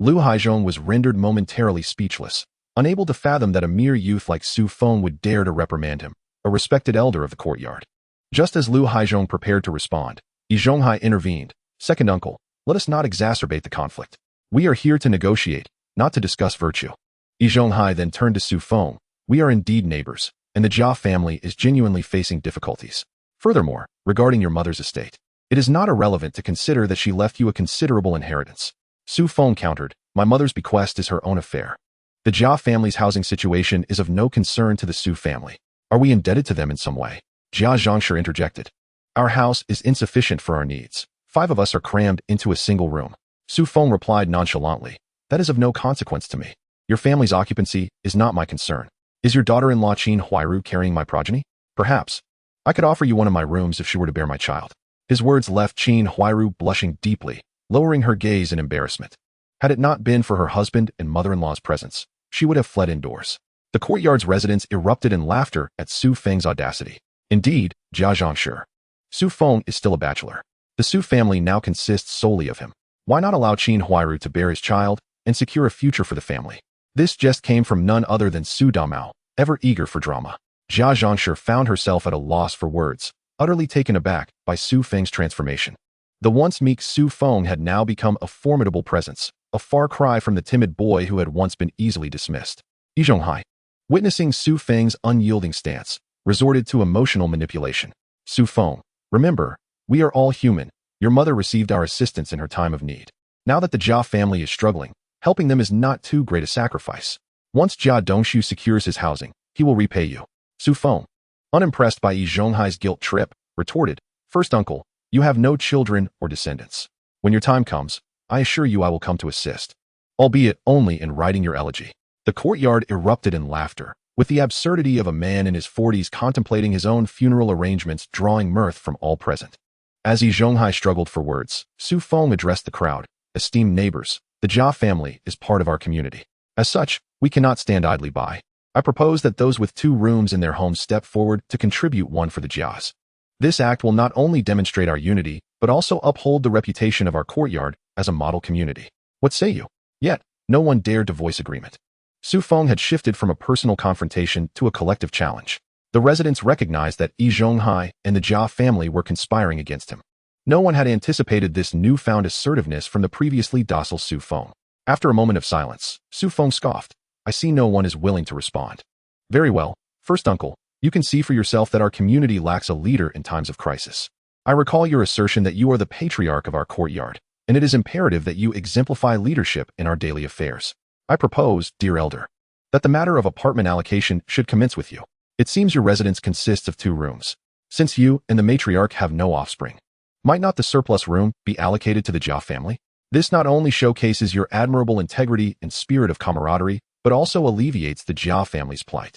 Lu Haizhong was rendered momentarily speechless, unable to fathom that a mere youth like Su Feng would dare to reprimand him, a respected elder of the courtyard. Just as Lu Haizhong prepared to respond, Yi Zhonghai intervened. Second uncle, let us not exacerbate the conflict. We are here to negotiate, not to discuss virtue. Yi Zhonghai then turned to Su Feng. We are indeed neighbors, and the Jia family is genuinely facing difficulties. Furthermore, regarding your mother's estate, it is not irrelevant to consider that she left you a considerable inheritance. Su Feng countered, my mother's bequest is her own affair. The Jia family's housing situation is of no concern to the Su family. Are we indebted to them in some way? Jia Zhangshi interjected. Our house is insufficient for our needs. 5 of us are crammed into a single room. Su Feng replied nonchalantly, that is of no consequence to me. Your family's occupancy is not my concern. Is your daughter-in-law Qin Huairu carrying my progeny? Perhaps. I could offer you one of my rooms if she were to bear my child. His words left Qin Huairu blushing deeply, lowering her gaze in embarrassment. Had it not been for her husband and mother-in-law's presence, she would have fled indoors. The courtyard's residents erupted in laughter at Su Feng's audacity. Indeed, Jia Zhangshi. Su Feng is still a bachelor. The Su family now consists solely of him. Why not allow Qin Huairu to bear his child and secure a future for the family? This jest came from none other than Su Damao, ever eager for drama. Jia Zhangshi found herself at a loss for words, utterly taken aback by Su Feng's transformation. The once meek Su Feng had now become a formidable presence, a far cry from the timid boy who had once been easily dismissed. Yi Zhonghai, witnessing Su Feng's unyielding stance, resorted to emotional manipulation. Su Feng, remember, we are all human. Your mother received our assistance in her time of need. Now that the Jia family is struggling, helping them is not too great a sacrifice. Once Jia Dongshu secures his housing, he will repay you. Su Feng, unimpressed by Yi Zhonghai's guilt trip, retorted, First uncle, you have no children or descendants. When your time comes, I assure you I will come to assist, albeit only in writing your elegy. The courtyard erupted in laughter, with the absurdity of a man in his 40s contemplating his own funeral arrangements drawing mirth from all present. As Yi Zhonghai struggled for words, Su Feng addressed the crowd, esteemed neighbors, the Jia family is part of our community. As such, we cannot stand idly by. I propose that those with 2 rooms in their homes step forward to contribute one for the Jias. This act will not only demonstrate our unity, but also uphold the reputation of our courtyard as a model community. What say you? Yet, no one dared to voice agreement. Su Feng had shifted from a personal confrontation to a collective challenge. The residents recognized that Yi Zhonghai and the Jia family were conspiring against him. No one had anticipated this newfound assertiveness from the previously docile Su Feng. After a moment of silence, Su Feng scoffed. I see no one is willing to respond. Very well, First uncle, you can see for yourself that our community lacks a leader in times of crisis. I recall your assertion that you are the patriarch of our courtyard, and it is imperative that you exemplify leadership in our daily affairs. I propose, dear elder, that the matter of apartment allocation should commence with you. It seems your residence consists of 2 rooms. Since you and the matriarch have no offspring, might not the surplus room be allocated to the Jia family? This not only showcases your admirable integrity and spirit of camaraderie, but also alleviates the Jia family's plight.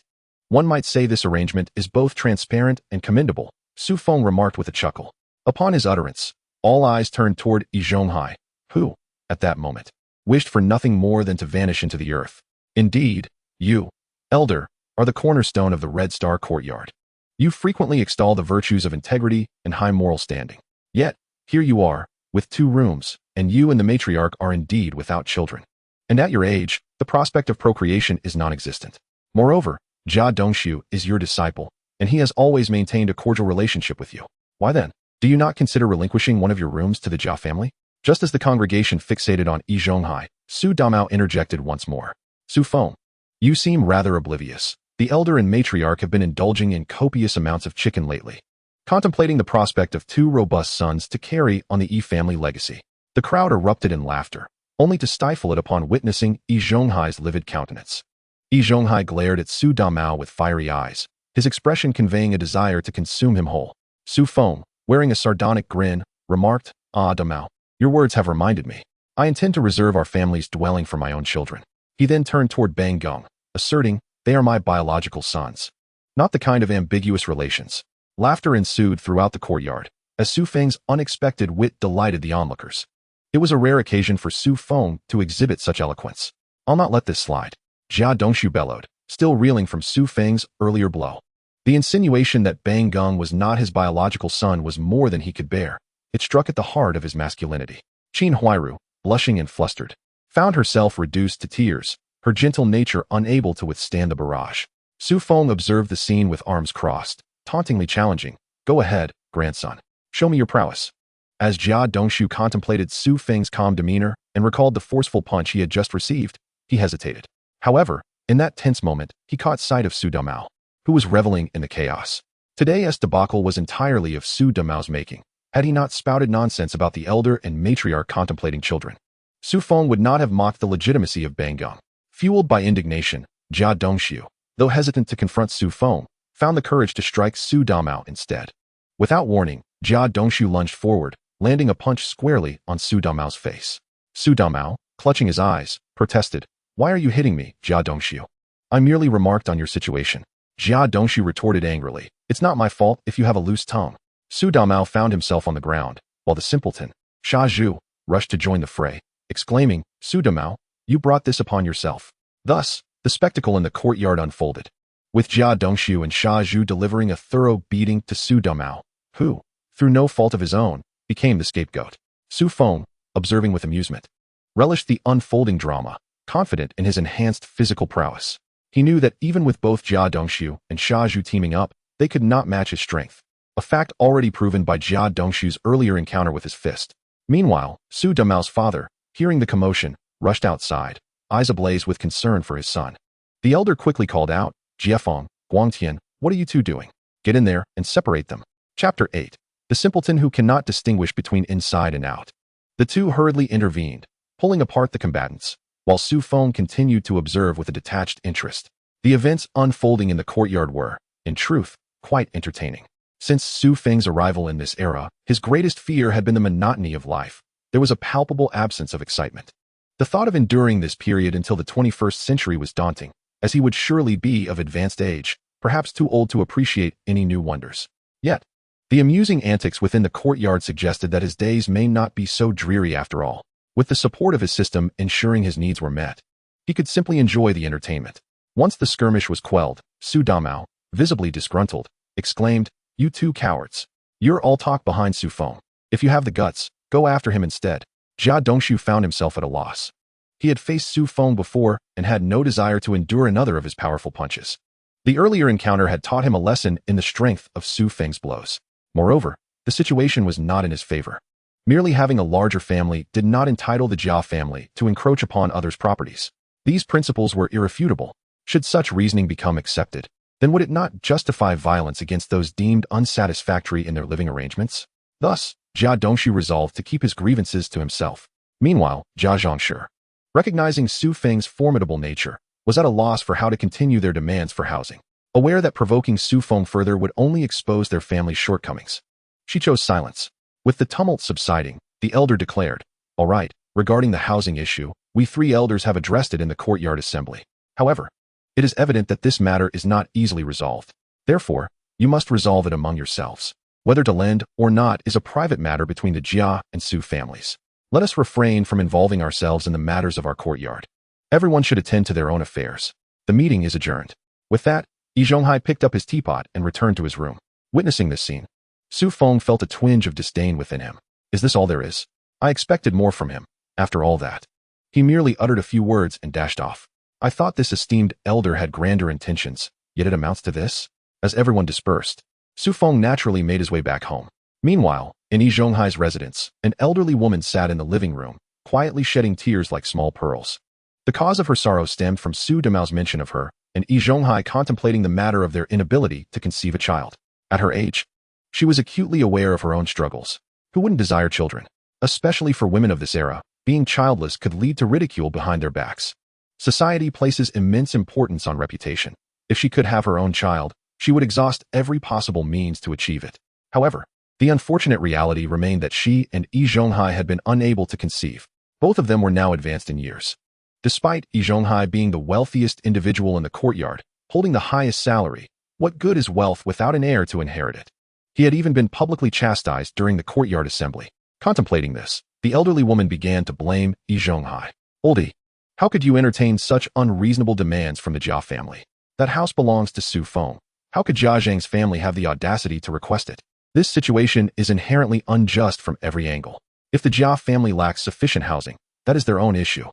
One might say this arrangement is both transparent and commendable, Su Feng remarked with a chuckle. Upon his utterance, all eyes turned toward Yi Zhonghai, who, at that moment, wished for nothing more than to vanish into the earth. Indeed, you, elder, are the cornerstone of the Red Star courtyard. You frequently extol the virtues of integrity and high moral standing. Yet, here you are, with 2 rooms, and you and the matriarch are indeed without children. And at your age, the prospect of procreation is non-existent. Moreover, Jia Dongshu is your disciple, and he has always maintained a cordial relationship with you. Why then, do you not consider relinquishing one of your rooms to the Jia family? Just as the congregation fixated on Yi Zhonghai, Su Damao interjected once more. Su Feng, you seem rather oblivious. The elder and matriarch have been indulging in copious amounts of chicken lately, contemplating the prospect of 2 robust sons to carry on the Yi family legacy. The crowd erupted in laughter, only to stifle it upon witnessing Yi Zhonghai's livid countenance. Yi Zhonghai glared at Su Damao with fiery eyes, his expression conveying a desire to consume him whole. Su Feng, wearing a sardonic grin, remarked, Damao, your words have reminded me. I intend to reserve our family's dwelling for my own children. He then turned toward Bang Gong, asserting, they are my biological sons. Not the kind of ambiguous relations. Laughter ensued throughout the courtyard, as Su Feng's unexpected wit delighted the onlookers. It was a rare occasion for Su Feng to exhibit such eloquence. "I'll not let this slide," Jia Dongshu bellowed, still reeling from Su Feng's earlier blow. The insinuation that Bang Geng was not his biological son was more than he could bear. It struck at the heart of his masculinity. Qin Huairu, blushing and flustered, found herself reduced to tears, her gentle nature unable to withstand the barrage. Su Feng observed the scene with arms crossed, tauntingly challenging, "Go ahead, grandson. Show me your prowess." As Jia Dongshu contemplated Su Feng's calm demeanor and recalled the forceful punch he had just received, he hesitated. However, in that tense moment, he caught sight of Su Damao, who was reveling in the chaos. Today's debacle was entirely of Su Damao's making, had he not spouted nonsense about the elder and matriarch contemplating children. Su Feng would not have mocked the legitimacy of Bang Geng. Fueled by indignation, Jia Dongshu, though hesitant to confront Su Feng, found the courage to strike Su Damao instead. Without warning, Jia Dongshu lunged forward, landing a punch squarely on Su Damao's face. Su Damao, clutching his eyes, protested, "Why are you hitting me, Jia Dongshu? I merely remarked on your situation." Jia Dongshu retorted angrily, "It's not my fault if you have a loose tongue." Su Damao found himself on the ground, while the simpleton, Sha Zhu, rushed to join the fray, exclaiming, "Su Damao, you brought this upon yourself." Thus, the spectacle in the courtyard unfolded, with Jia Dongshu and Sha Zhu delivering a thorough beating to Su Damao, who, through no fault of his own, became the scapegoat. Su Feng, observing with amusement, relished the unfolding drama, confident in his enhanced physical prowess. He knew that even with both Jia Dongshu and Sha Zhu teaming up, they could not match his strength, a fact already proven by Jia Dongshu's earlier encounter with his fist. Meanwhile, Su Damao's father, hearing the commotion, rushed outside, eyes ablaze with concern for his son. The elder quickly called out, "Jiefeng, Guangtian, what are you two doing? Get in there and separate them." Chapter 8. The simpleton who cannot distinguish between inside and out. The two hurriedly intervened, pulling apart the combatants, while Su Feng continued to observe with a detached interest. The events unfolding in the courtyard were, in truth, quite entertaining. Since Su Feng's arrival in this era, his greatest fear had been the monotony of life. There was a palpable absence of excitement. The thought of enduring this period until the 21st century was daunting, as he would surely be of advanced age, perhaps too old to appreciate any new wonders. Yet, the amusing antics within the courtyard suggested that his days may not be so dreary after all. With the support of his system ensuring his needs were met, he could simply enjoy the entertainment. Once the skirmish was quelled, Su Damao, visibly disgruntled, exclaimed, "You two cowards. You're all talk behind Su Feng. If you have the guts, go after him instead." Jia Dongshu found himself at a loss. He had faced Su Feng before and had no desire to endure another of his powerful punches. The earlier encounter had taught him a lesson in the strength of Su Feng's blows. Moreover, the situation was not in his favor. Merely having a larger family did not entitle the Jia family to encroach upon others' properties. These principles were irrefutable. Should such reasoning become accepted, then would it not justify violence against those deemed unsatisfactory in their living arrangements? Thus, Jia Dongshu resolved to keep his grievances to himself. Meanwhile, Jia Zhongshi, recognizing Su Feng's formidable nature, was at a loss for how to continue their demands for housing. Aware that provoking Su Feng further would only expose their family's shortcomings, she chose silence. With the tumult subsiding, the elder declared, "All right, regarding the housing issue, we three elders have addressed it in the courtyard assembly. However, it is evident that this matter is not easily resolved. Therefore, you must resolve it among yourselves. Whether to lend or not is a private matter between the Jia and Su families. Let us refrain from involving ourselves in the matters of our courtyard. Everyone should attend to their own affairs. The meeting is adjourned." With that, Yi Zhonghai picked up his teapot and returned to his room. Witnessing this scene, Su Feng felt a twinge of disdain within him. Is this all there is? I expected more from him. After all that, he merely uttered a few words and dashed off. I thought this esteemed elder had grander intentions, yet it amounts to this? As everyone dispersed, Su Feng naturally made his way back home. Meanwhile, in Yi Zhonghai's residence, an elderly woman sat in the living room, quietly shedding tears like small pearls. The cause of her sorrow stemmed from Su Damao's mention of her, and Yi Zhonghai contemplating the matter of their inability to conceive a child. At her age, she was acutely aware of her own struggles. Who wouldn't desire children? Especially for women of this era, being childless could lead to ridicule behind their backs. Society places immense importance on reputation. If she could have her own child, she would exhaust every possible means to achieve it. However, the unfortunate reality remained that she and Yi Zhonghai had been unable to conceive. Both of them were now advanced in years. Despite Yi Zhonghai being the wealthiest individual in the courtyard, holding the highest salary, what good is wealth without an heir to inherit it? He had even been publicly chastised during the courtyard assembly. Contemplating this, the elderly woman began to blame Yi Zhonghai. Oldie, how could you entertain such unreasonable demands from the Jia family? That house belongs to Su Feng. How could Jia Zhang's family have the audacity to request it? This situation is inherently unjust from every angle. If the Jia family lacks sufficient housing, that is their own issue.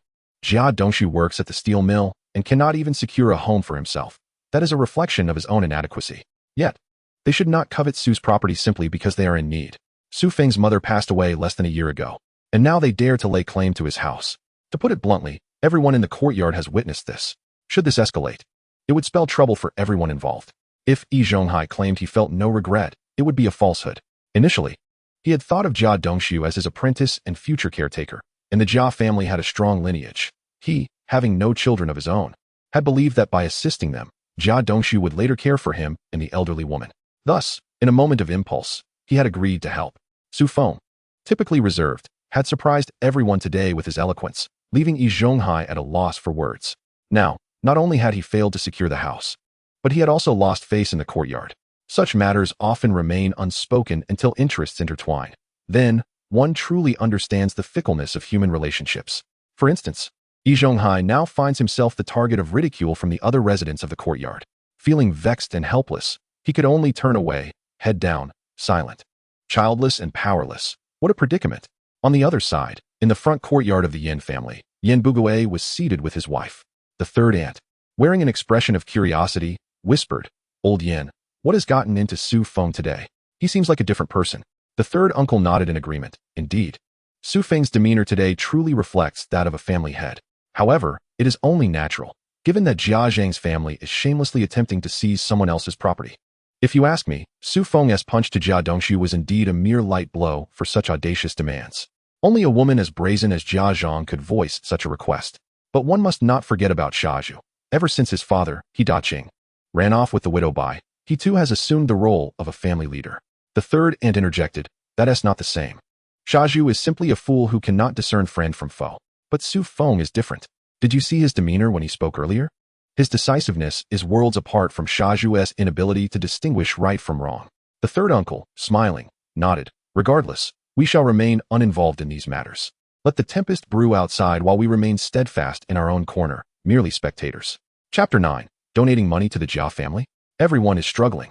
Jia Dongshu works at the steel mill and cannot even secure a home for himself. That is a reflection of his own inadequacy. Yet, they should not covet Su's property simply because they are in need. Su Feng's mother passed away less than a year ago, and now they dare to lay claim to his house. To put it bluntly, everyone in the courtyard has witnessed this. Should this escalate, it would spell trouble for everyone involved. If Yi Zhonghai claimed he felt no regret, it would be a falsehood. Initially, he had thought of Jia Dongshu as his apprentice and future caretaker, and the Jia family had a strong lineage. He, having no children of his own, had believed that by assisting them, Jia Dongshu would later care for him and the elderly woman. Thus, in a moment of impulse, he had agreed to help. Su Feng, typically reserved, had surprised everyone today with his eloquence, leaving Yi Zhonghai at a loss for words. Now, not only had he failed to secure the house, but he had also lost face in the courtyard. Such matters often remain unspoken until interests intertwine. Then, one truly understands the fickleness of human relationships. For instance, Yi Zhonghai now finds himself the target of ridicule from the other residents of the courtyard. Feeling vexed and helpless, he could only turn away, head down, silent. Childless and powerless. What a predicament. On the other side, in the front courtyard of the Yin family, Yin Bugue was seated with his wife. The third aunt, wearing an expression of curiosity, whispered, "Old Yin, what has gotten into Su Feng today? He seems like a different person." The third uncle nodded in agreement. Indeed, Su Feng's demeanor today truly reflects that of a family head. However, it is only natural, given that Jia Zhang's family is shamelessly attempting to seize someone else's property. If you ask me, Su Feng's punch to Jia Dongshu was indeed a mere light blow for such audacious demands. Only a woman as brazen as Jia Zhang could voice such a request. But one must not forget about Shaju. Ever since his father, He Daqing, ran off with the widow Bai, he too has assumed the role of a family leader. The third aunt interjected, "That is not the same. Shaju is simply a fool who cannot discern friend from foe. But Su Feng is different. Did you see his demeanor when he spoke earlier? His decisiveness is worlds apart from Shaju's inability to distinguish right from wrong." The third uncle, smiling, nodded. "Regardless, we shall remain uninvolved in these matters. Let the tempest brew outside while we remain steadfast in our own corner, merely spectators." Chapter 9. Donating money to the Jia family? Everyone is struggling.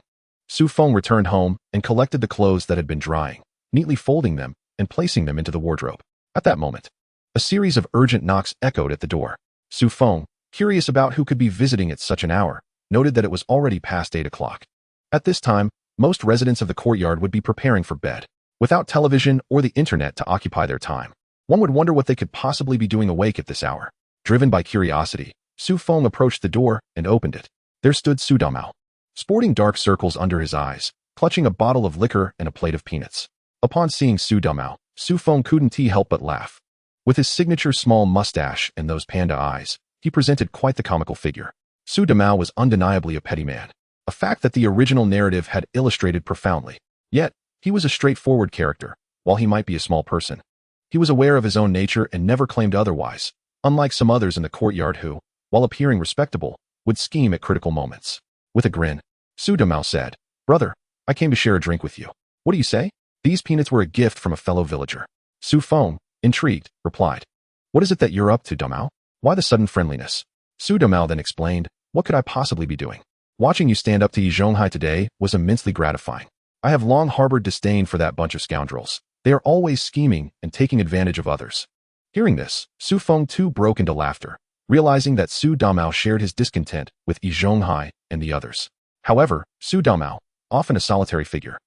Su Feng returned home and collected the clothes that had been drying, neatly folding them and placing them into the wardrobe. At that moment, a series of urgent knocks echoed at the door. Su Feng, curious about who could be visiting at such an hour, noted that it was already past 8 o'clock. At this time, most residents of the courtyard would be preparing for bed. Without television or the internet to occupy their time, one would wonder what they could possibly be doing awake at this hour. Driven by curiosity, Su Feng approached the door and opened it. There stood Su Damao, sporting dark circles under his eyes, clutching a bottle of liquor and a plate of peanuts. Upon seeing Su Damao, Su Feng couldn't help but laugh. With his signature small mustache and those panda eyes, he presented quite the comical figure. Su Damao was undeniably a petty man, a fact that the original narrative had illustrated profoundly. Yet, he was a straightforward character. While he might be a small person, he was aware of his own nature and never claimed otherwise, unlike some others in the courtyard who, while appearing respectable, would scheme at critical moments. With a grin, Su Damao said, "Brother, I came to share a drink with you. What do you say?" These peanuts were a gift from a fellow villager. Su Feng, intrigued, replied, "What is it that you're up to, Damao? Why the sudden friendliness?" Su Damao then explained, "What could I possibly be doing? Watching you stand up to Yi Zhonghai today was immensely gratifying. I have long harbored disdain for that bunch of scoundrels. They are always scheming and taking advantage of others." Hearing this, Su Feng too broke into laughter, realizing that Su Damao shared his discontent with Yi Zhonghai and the others. However, Su Damao, often a solitary figure,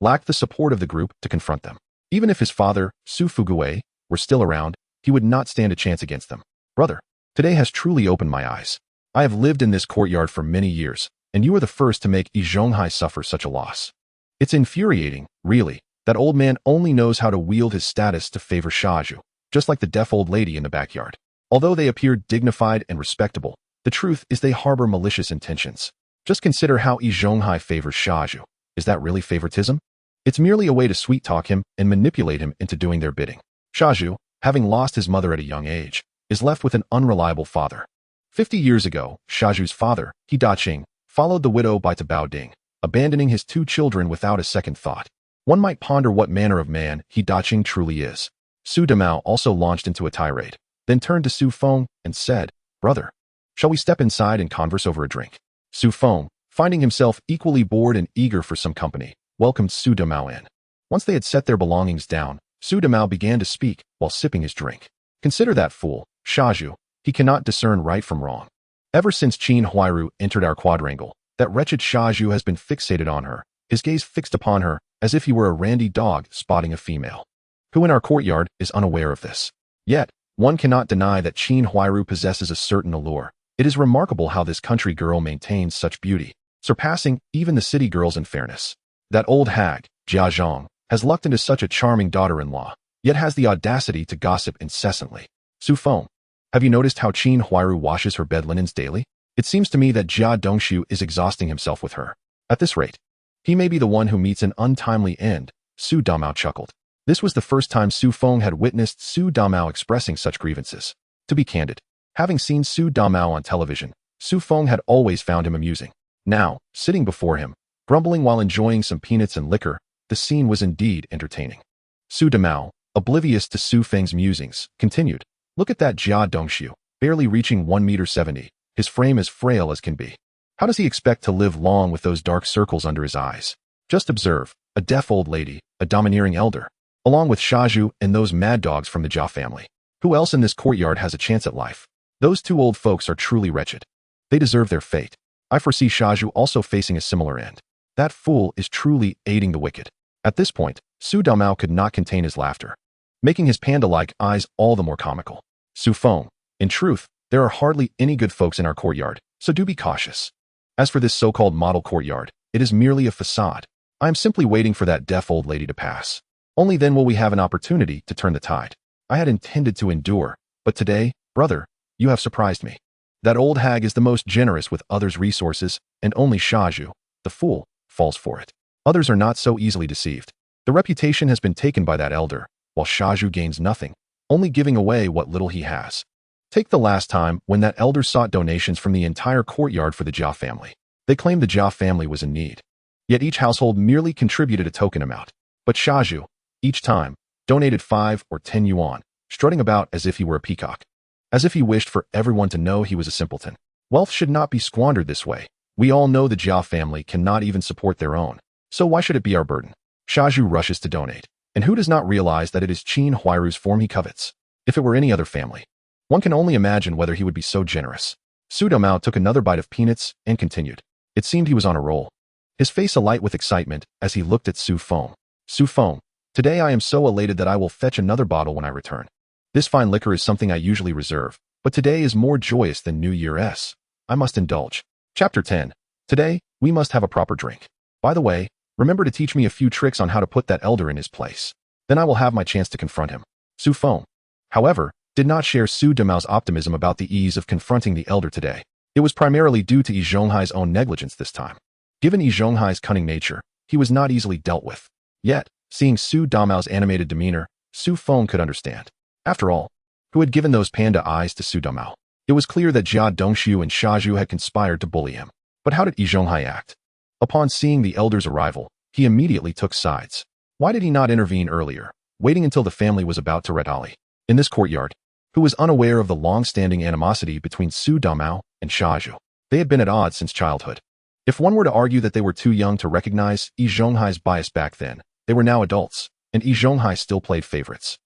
lacked the support of the group to confront them. Even if his father, Su Fugue, were still around, he would not stand a chance against them. "Brother, today has truly opened my eyes. I have lived in this courtyard for many years, and you are the first to make Yi Zhonghai suffer such a loss. It's infuriating, really. That old man only knows how to wield his status to favor Shaju, just like the deaf old lady in the backyard. Although they appear dignified and respectable, the truth is they harbor malicious intentions. Just consider how Yi Zhonghai favors Shaju. Is that really favoritism? It's merely a way to sweet-talk him and manipulate him into doing their bidding. Shaju, having lost his mother at a young age, is left with an unreliable father. 50 years ago, Shaju's father, He Daqing, followed the widow Bai to Baoding, abandoning his 2 children without a second thought. One might ponder what manner of man he Daqing truly is. Su Damao also launched into a tirade, then turned to Su Feng and said, "Brother, shall we step inside and converse over a drink?" Su Feng, finding himself equally bored and eager for some company, welcomed Su Damao in. Once they had set their belongings down, Su Damao began to speak while sipping his drink. "Consider that fool, Shaju. He cannot discern right from wrong. Ever since Qin Huairu entered our quadrangle, that wretched Shaju has been fixated on her, his gaze fixed upon her as if he were a randy dog spotting a female. Who in our courtyard is unaware of this? Yet, one cannot deny that Qin Huairu possesses a certain allure. It is remarkable how this country girl maintains such beauty, surpassing even the city girls in fairness. That old hag, Jia Zhang, has lucked into such a charming daughter-in-law, yet has the audacity to gossip incessantly. Su Feng, have you noticed how Qin Huairu washes her bed linens daily? It seems to me that Jia Dongshu is exhausting himself with her. At this rate, he may be the one who meets an untimely end." Su Damao chuckled. This was the first time Su Feng had witnessed Su Damao expressing such grievances. To be candid, having seen Su Damao on television, Su Feng had always found him amusing. Now, sitting before him, grumbling while enjoying some peanuts and liquor, the scene was indeed entertaining. Su Damao, oblivious to Su Feng's musings, continued, "Look at that Jia Dongshu, barely reaching 1.70 meters, his frame as frail as can be. How does he expect to live long with those dark circles under his eyes? Just observe, a deaf old lady, a domineering elder, along with Shaju and those mad dogs from the Jia family. Who else in this courtyard has a chance at life? Those 2 old folks are truly wretched. They deserve their fate. I foresee Shaju also facing a similar end. That fool is truly aiding the wicked." At this point, Su Damao could not contain his laughter, making his panda-like eyes all the more comical. "Su Feng, in truth, there are hardly any good folks in our courtyard, so do be cautious. As for this so-called model courtyard, it is merely a facade. I am simply waiting for that deaf old lady to pass. Only then will we have an opportunity to turn the tide. I had intended to endure, but today, brother, you have surprised me. That old hag is the most generous with others' resources, and only Shaju, the fool, falls for it. Others are not so easily deceived. The reputation has been taken by that elder, while Shaju gains nothing, only giving away what little he has. Take the last time when that elder sought donations from the entire courtyard for the Jia family. They claimed the Jia family was in need. Yet each household merely contributed a token amount. But Shaju, each time, donated 5 or 10 yuan, strutting about as if he were a peacock. As if he wished for everyone to know he was a simpleton. Wealth should not be squandered this way. We all know the Jia family cannot even support their own. So why should it be our burden? Shaju rushes to donate. And who does not realize that it is Qin Huairu's form he covets? If it were any other family, one can only imagine whether he would be so generous. Su Damao took another bite of peanuts and continued. It seemed he was on a roll, his face alight with excitement as he looked at Su Feng. "Su Feng, today I am so elated that I will fetch another bottle when I return. This fine liquor is something I usually reserve, but today is more joyous than New Year's. I must indulge." Chapter 10. Today, we must have a proper drink. By the way, remember to teach me a few tricks on how to put that elder in his place. Then I will have my chance to confront him. Su Feng, however, did not share Su Damao's optimism about the ease of confronting the elder today. It was primarily due to Yi Zhonghai's own negligence this time. Given Yi Zhonghai's cunning nature, he was not easily dealt with. Yet, seeing Su Damao's animated demeanor, Su Feng could understand. After all, who had given those panda eyes to Su Damao? It was clear that Jia Dongshu and Shaju had conspired to bully him. But how did Yi Zhonghai act? Upon seeing the elder's arrival, he immediately took sides. Why did he not intervene earlier, waiting until the family was about to rally? In this courtyard, who was unaware of the long-standing animosity between Su Damao and Shaju? They had been at odds since childhood. If one were to argue that they were too young to recognize Yi Zhonghai's bias back then, they were now adults, and Yi Zhonghai still played favorites.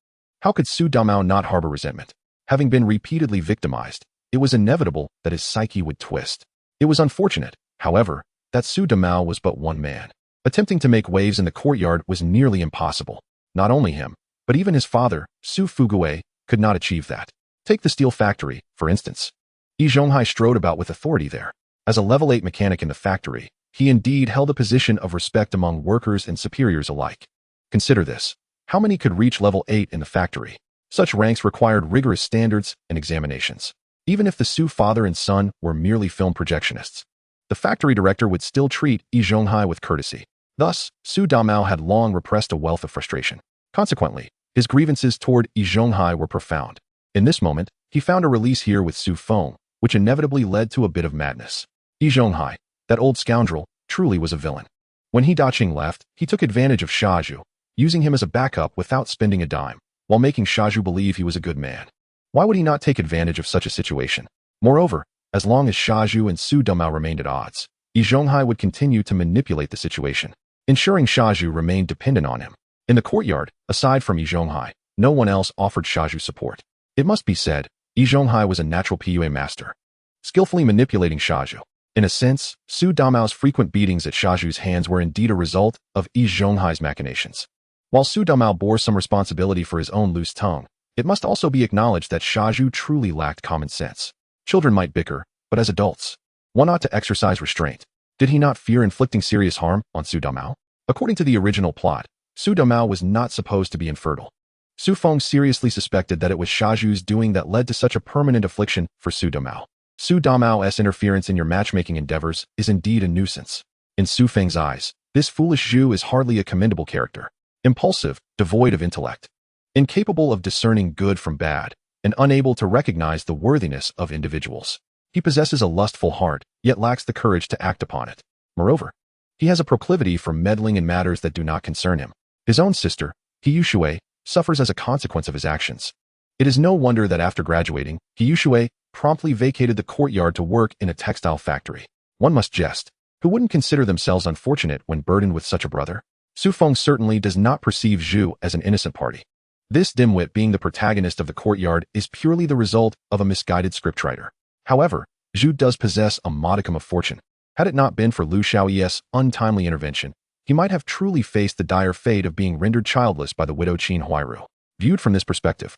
How could Su Damao not harbor resentment? Having been repeatedly victimized, it was inevitable that his psyche would twist. It was unfortunate, however, that Su Damao was but one man. Attempting to make waves in the courtyard was nearly impossible. Not only him, but even his father, Su Fugue, could not achieve that. Take the steel factory, for instance. Yi Zhonghai strode about with authority there. As a level 8 mechanic in the factory, he indeed held a position of respect among workers and superiors alike. Consider this. How many could reach level 8 in the factory? Such ranks required rigorous standards and examinations. Even if the Su father and son were merely film projectionists, the factory director would still treat Yi Zhonghai with courtesy. Thus, Su Damao had long repressed a wealth of frustration. Consequently, his grievances toward Yi Zhonghai were profound. In this moment, he found a release here with Su Feng, which inevitably led to a bit of madness. Yi Zhonghai, that old scoundrel, truly was a villain. When he Daqing left, he took advantage of Shaju, using him as a backup without spending a dime, while making Shaju believe he was a good man. Why would he not take advantage of such a situation? Moreover, as long as Shaju and Su Dumao remained at odds, Yi Zhonghai would continue to manipulate the situation, ensuring Shaju remained dependent on him. In the courtyard, aside from Yi Zhonghai, no one else offered Shaju support. It must be said, Yi Zhonghai was a natural PUA master, skillfully manipulating Shaju. In a sense, Su Damao's frequent beatings at Shaju's hands were indeed a result of Yi Zhonghai's machinations. While Su Damao bore some responsibility for his own loose tongue, it must also be acknowledged that Shaju truly lacked common sense. Children might bicker, but as adults, one ought to exercise restraint. Did he not fear inflicting serious harm on Su Damao? According to the original plot, Su Damao was not supposed to be infertile. Su Feng seriously suspected that it was Shaju's doing that led to such a permanent affliction for Su Damao. Su Damao's interference in your matchmaking endeavors is indeed a nuisance. In Su Feng's eyes, this foolish Zhu is hardly a commendable character. Impulsive, devoid of intellect, incapable of discerning good from bad, and unable to recognize the worthiness of individuals. He possesses a lustful heart, yet lacks the courage to act upon it. Moreover, he has a proclivity for meddling in matters that do not concern him. His own sister, He Yushui, suffers as a consequence of his actions. It is no wonder that after graduating, He Yushui promptly vacated the courtyard to work in a textile factory. One must jest. Who wouldn't consider themselves unfortunate when burdened with such a brother? Su Feng certainly does not perceive Zhu as an innocent party. This dimwit being the protagonist of the courtyard is purely the result of a misguided scriptwriter. However, Zhu does possess a modicum of fortune. Had it not been for Lu Xiaoyi's untimely intervention, he might have truly faced the dire fate of being rendered childless by the widow Qin Huairu. Viewed from this perspective,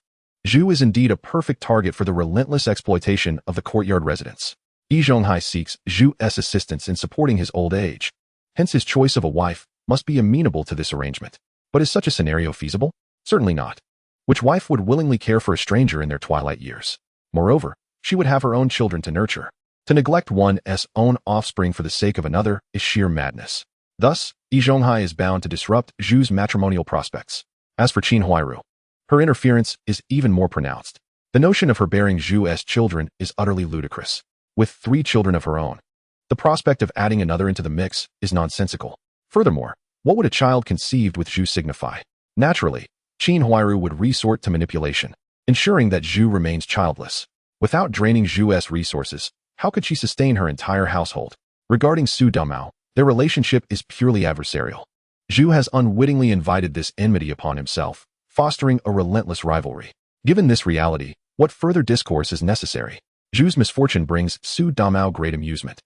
Zhu is indeed a perfect target for the relentless exploitation of the courtyard residents. Yi Zhonghai seeks Zhu's assistance in supporting his old age. Hence his choice of a wife must be amenable to this arrangement. But is such a scenario feasible? Certainly not. Which wife would willingly care for a stranger in their twilight years? Moreover, she would have her own children to nurture. To neglect one's own offspring for the sake of another is sheer madness. Thus, Yi Zhonghai is bound to disrupt Zhu's matrimonial prospects. As for Qin Huairu, her interference is even more pronounced. The notion of her bearing Zhu's children is utterly ludicrous. With 3 children of her own, the prospect of adding another into the mix is nonsensical. Furthermore, what would a child conceived with Zhu signify? Naturally, Qin Huairu would resort to manipulation, ensuring that Zhu remains childless. Without draining Zhu's resources, how could she sustain her entire household? Regarding Su Damao, their relationship is purely adversarial. Zhu has unwittingly invited this enmity upon himself, fostering a relentless rivalry. Given this reality, what further discourse is necessary? Zhu's misfortune brings Su Damao great amusement.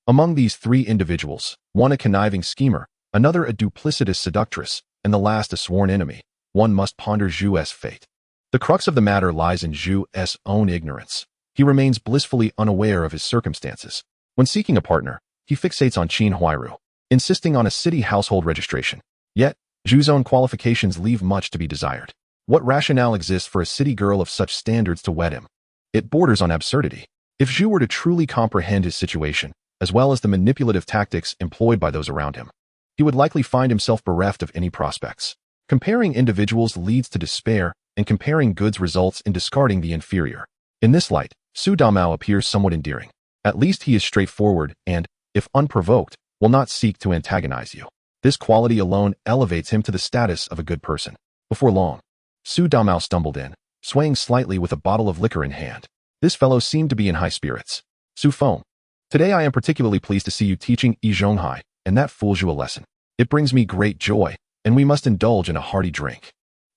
Among these 3 individuals, one a conniving schemer, another a duplicitous seductress, and the last a sworn enemy, one must ponder Zhu's fate. The crux of the matter lies in Zhu's own ignorance. He remains blissfully unaware of his circumstances. When seeking a partner, he fixates on Qin Huairu, insisting on a city household registration. Yet, Zhu's own qualifications leave much to be desired. What rationale exists for a city girl of such standards to wed him? It borders on absurdity. If Zhu were to truly comprehend his situation, as well as the manipulative tactics employed by those around him, he would likely find himself bereft of any prospects. Comparing individuals leads to despair, and comparing goods results in discarding the inferior. In this light, Su Damao appears somewhat endearing. At least he is straightforward and, if unprovoked, will not seek to antagonize you. This quality alone elevates him to the status of a good person. Before long, Su Damao stumbled in, swaying slightly with a bottle of liquor in hand. This fellow seemed to be in high spirits. Su Feng, today I am particularly pleased to see you teaching Yi Zhonghai, and that Fool Zhu a lesson. It brings me great joy, and we must indulge in a hearty drink.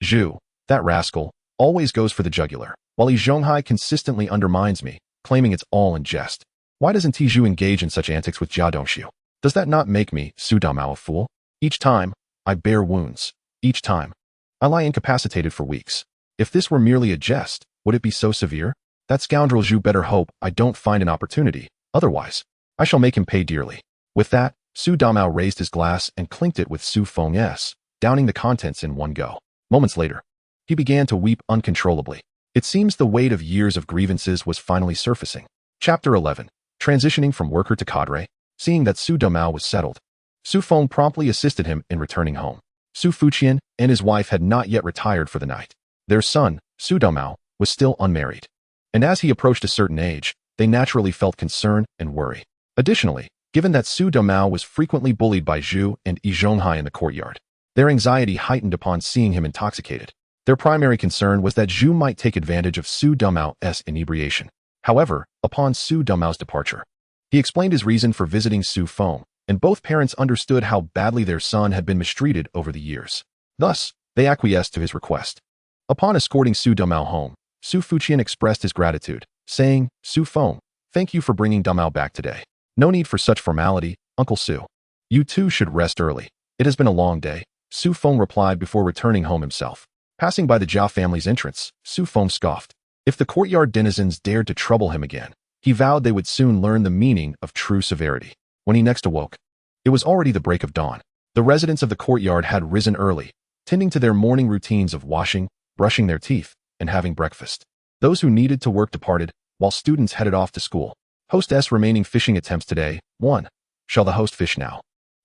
Zhu, that rascal, always goes for the jugular, while Yi Zhonghai consistently undermines me, claiming it's all in jest. Why doesn't Zhu engage in such antics with Jia Dongxiu? Does that not make me, Su Damao, a fool? Each time, I bear wounds. Each time, I lie incapacitated for weeks. If this were merely a jest, would it be so severe? That scoundrel Zhu better hope I don't find an opportunity, otherwise, I shall make him pay dearly. With that, Su Damao raised his glass and clinked it with Su Feng's, downing the contents in one go. Moments later, he began to weep uncontrollably. It seems the weight of years of grievances was finally surfacing. Chapter 11. Transitioning from worker to cadre. Seeing that Su Damao was settled, Su Feng promptly assisted him in returning home. Su Fuqian and his wife had not yet retired for the night. Their son, Su Damao, was still unmarried. And as he approached a certain age, they naturally felt concern and worry. Additionally, given that Su Domao was frequently bullied by Zhu and Yi Zhonghai in the courtyard. Their anxiety heightened upon seeing him intoxicated. Their primary concern was that Zhu might take advantage of Su Domao's inebriation. However, upon Su Domao's departure, he explained his reason for visiting Su Feng, and both parents understood how badly their son had been mistreated over the years. Thus, they acquiesced to his request. Upon escorting Su Domao home, Su Fuqian expressed his gratitude, saying, "Su Feng, thank you for bringing Domao back today. No need for such formality, Uncle Su. You too should rest early. It has been a long day," Su Feng replied before returning home himself. Passing by the Jia family's entrance, Su Feng scoffed. If the courtyard denizens dared to trouble him again, he vowed they would soon learn the meaning of true severity. When he next awoke, it was already the break of dawn. The residents of the courtyard had risen early, tending to their morning routines of washing, brushing their teeth, and having breakfast. Those who needed to work departed, while students headed off to school. Hostess remaining fishing attempts today. 1. Shall the host fish now?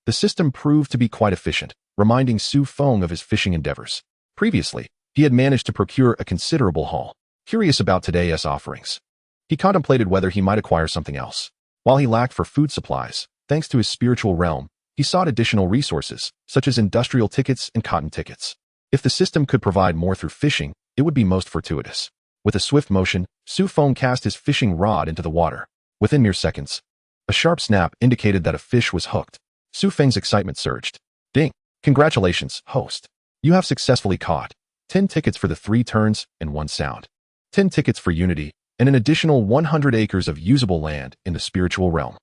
The system proved to be quite efficient, reminding Su Feng of his fishing endeavors. Previously, he had managed to procure a considerable haul. Curious about today's offerings, he contemplated whether he might acquire something else. While he lacked for food supplies, thanks to his spiritual realm, he sought additional resources, such as industrial tickets and cotton tickets. If the system could provide more through fishing, it would be most fortuitous. With a swift motion, Su Feng cast his fishing rod into the water. Within mere seconds, a sharp snap indicated that a fish was hooked. Su Feng's excitement surged. Ding! Congratulations, host. You have successfully caught 10 tickets for the 3 turns and 1 sound. 10 tickets for unity, and an additional 100 acres of usable land in the spiritual realm.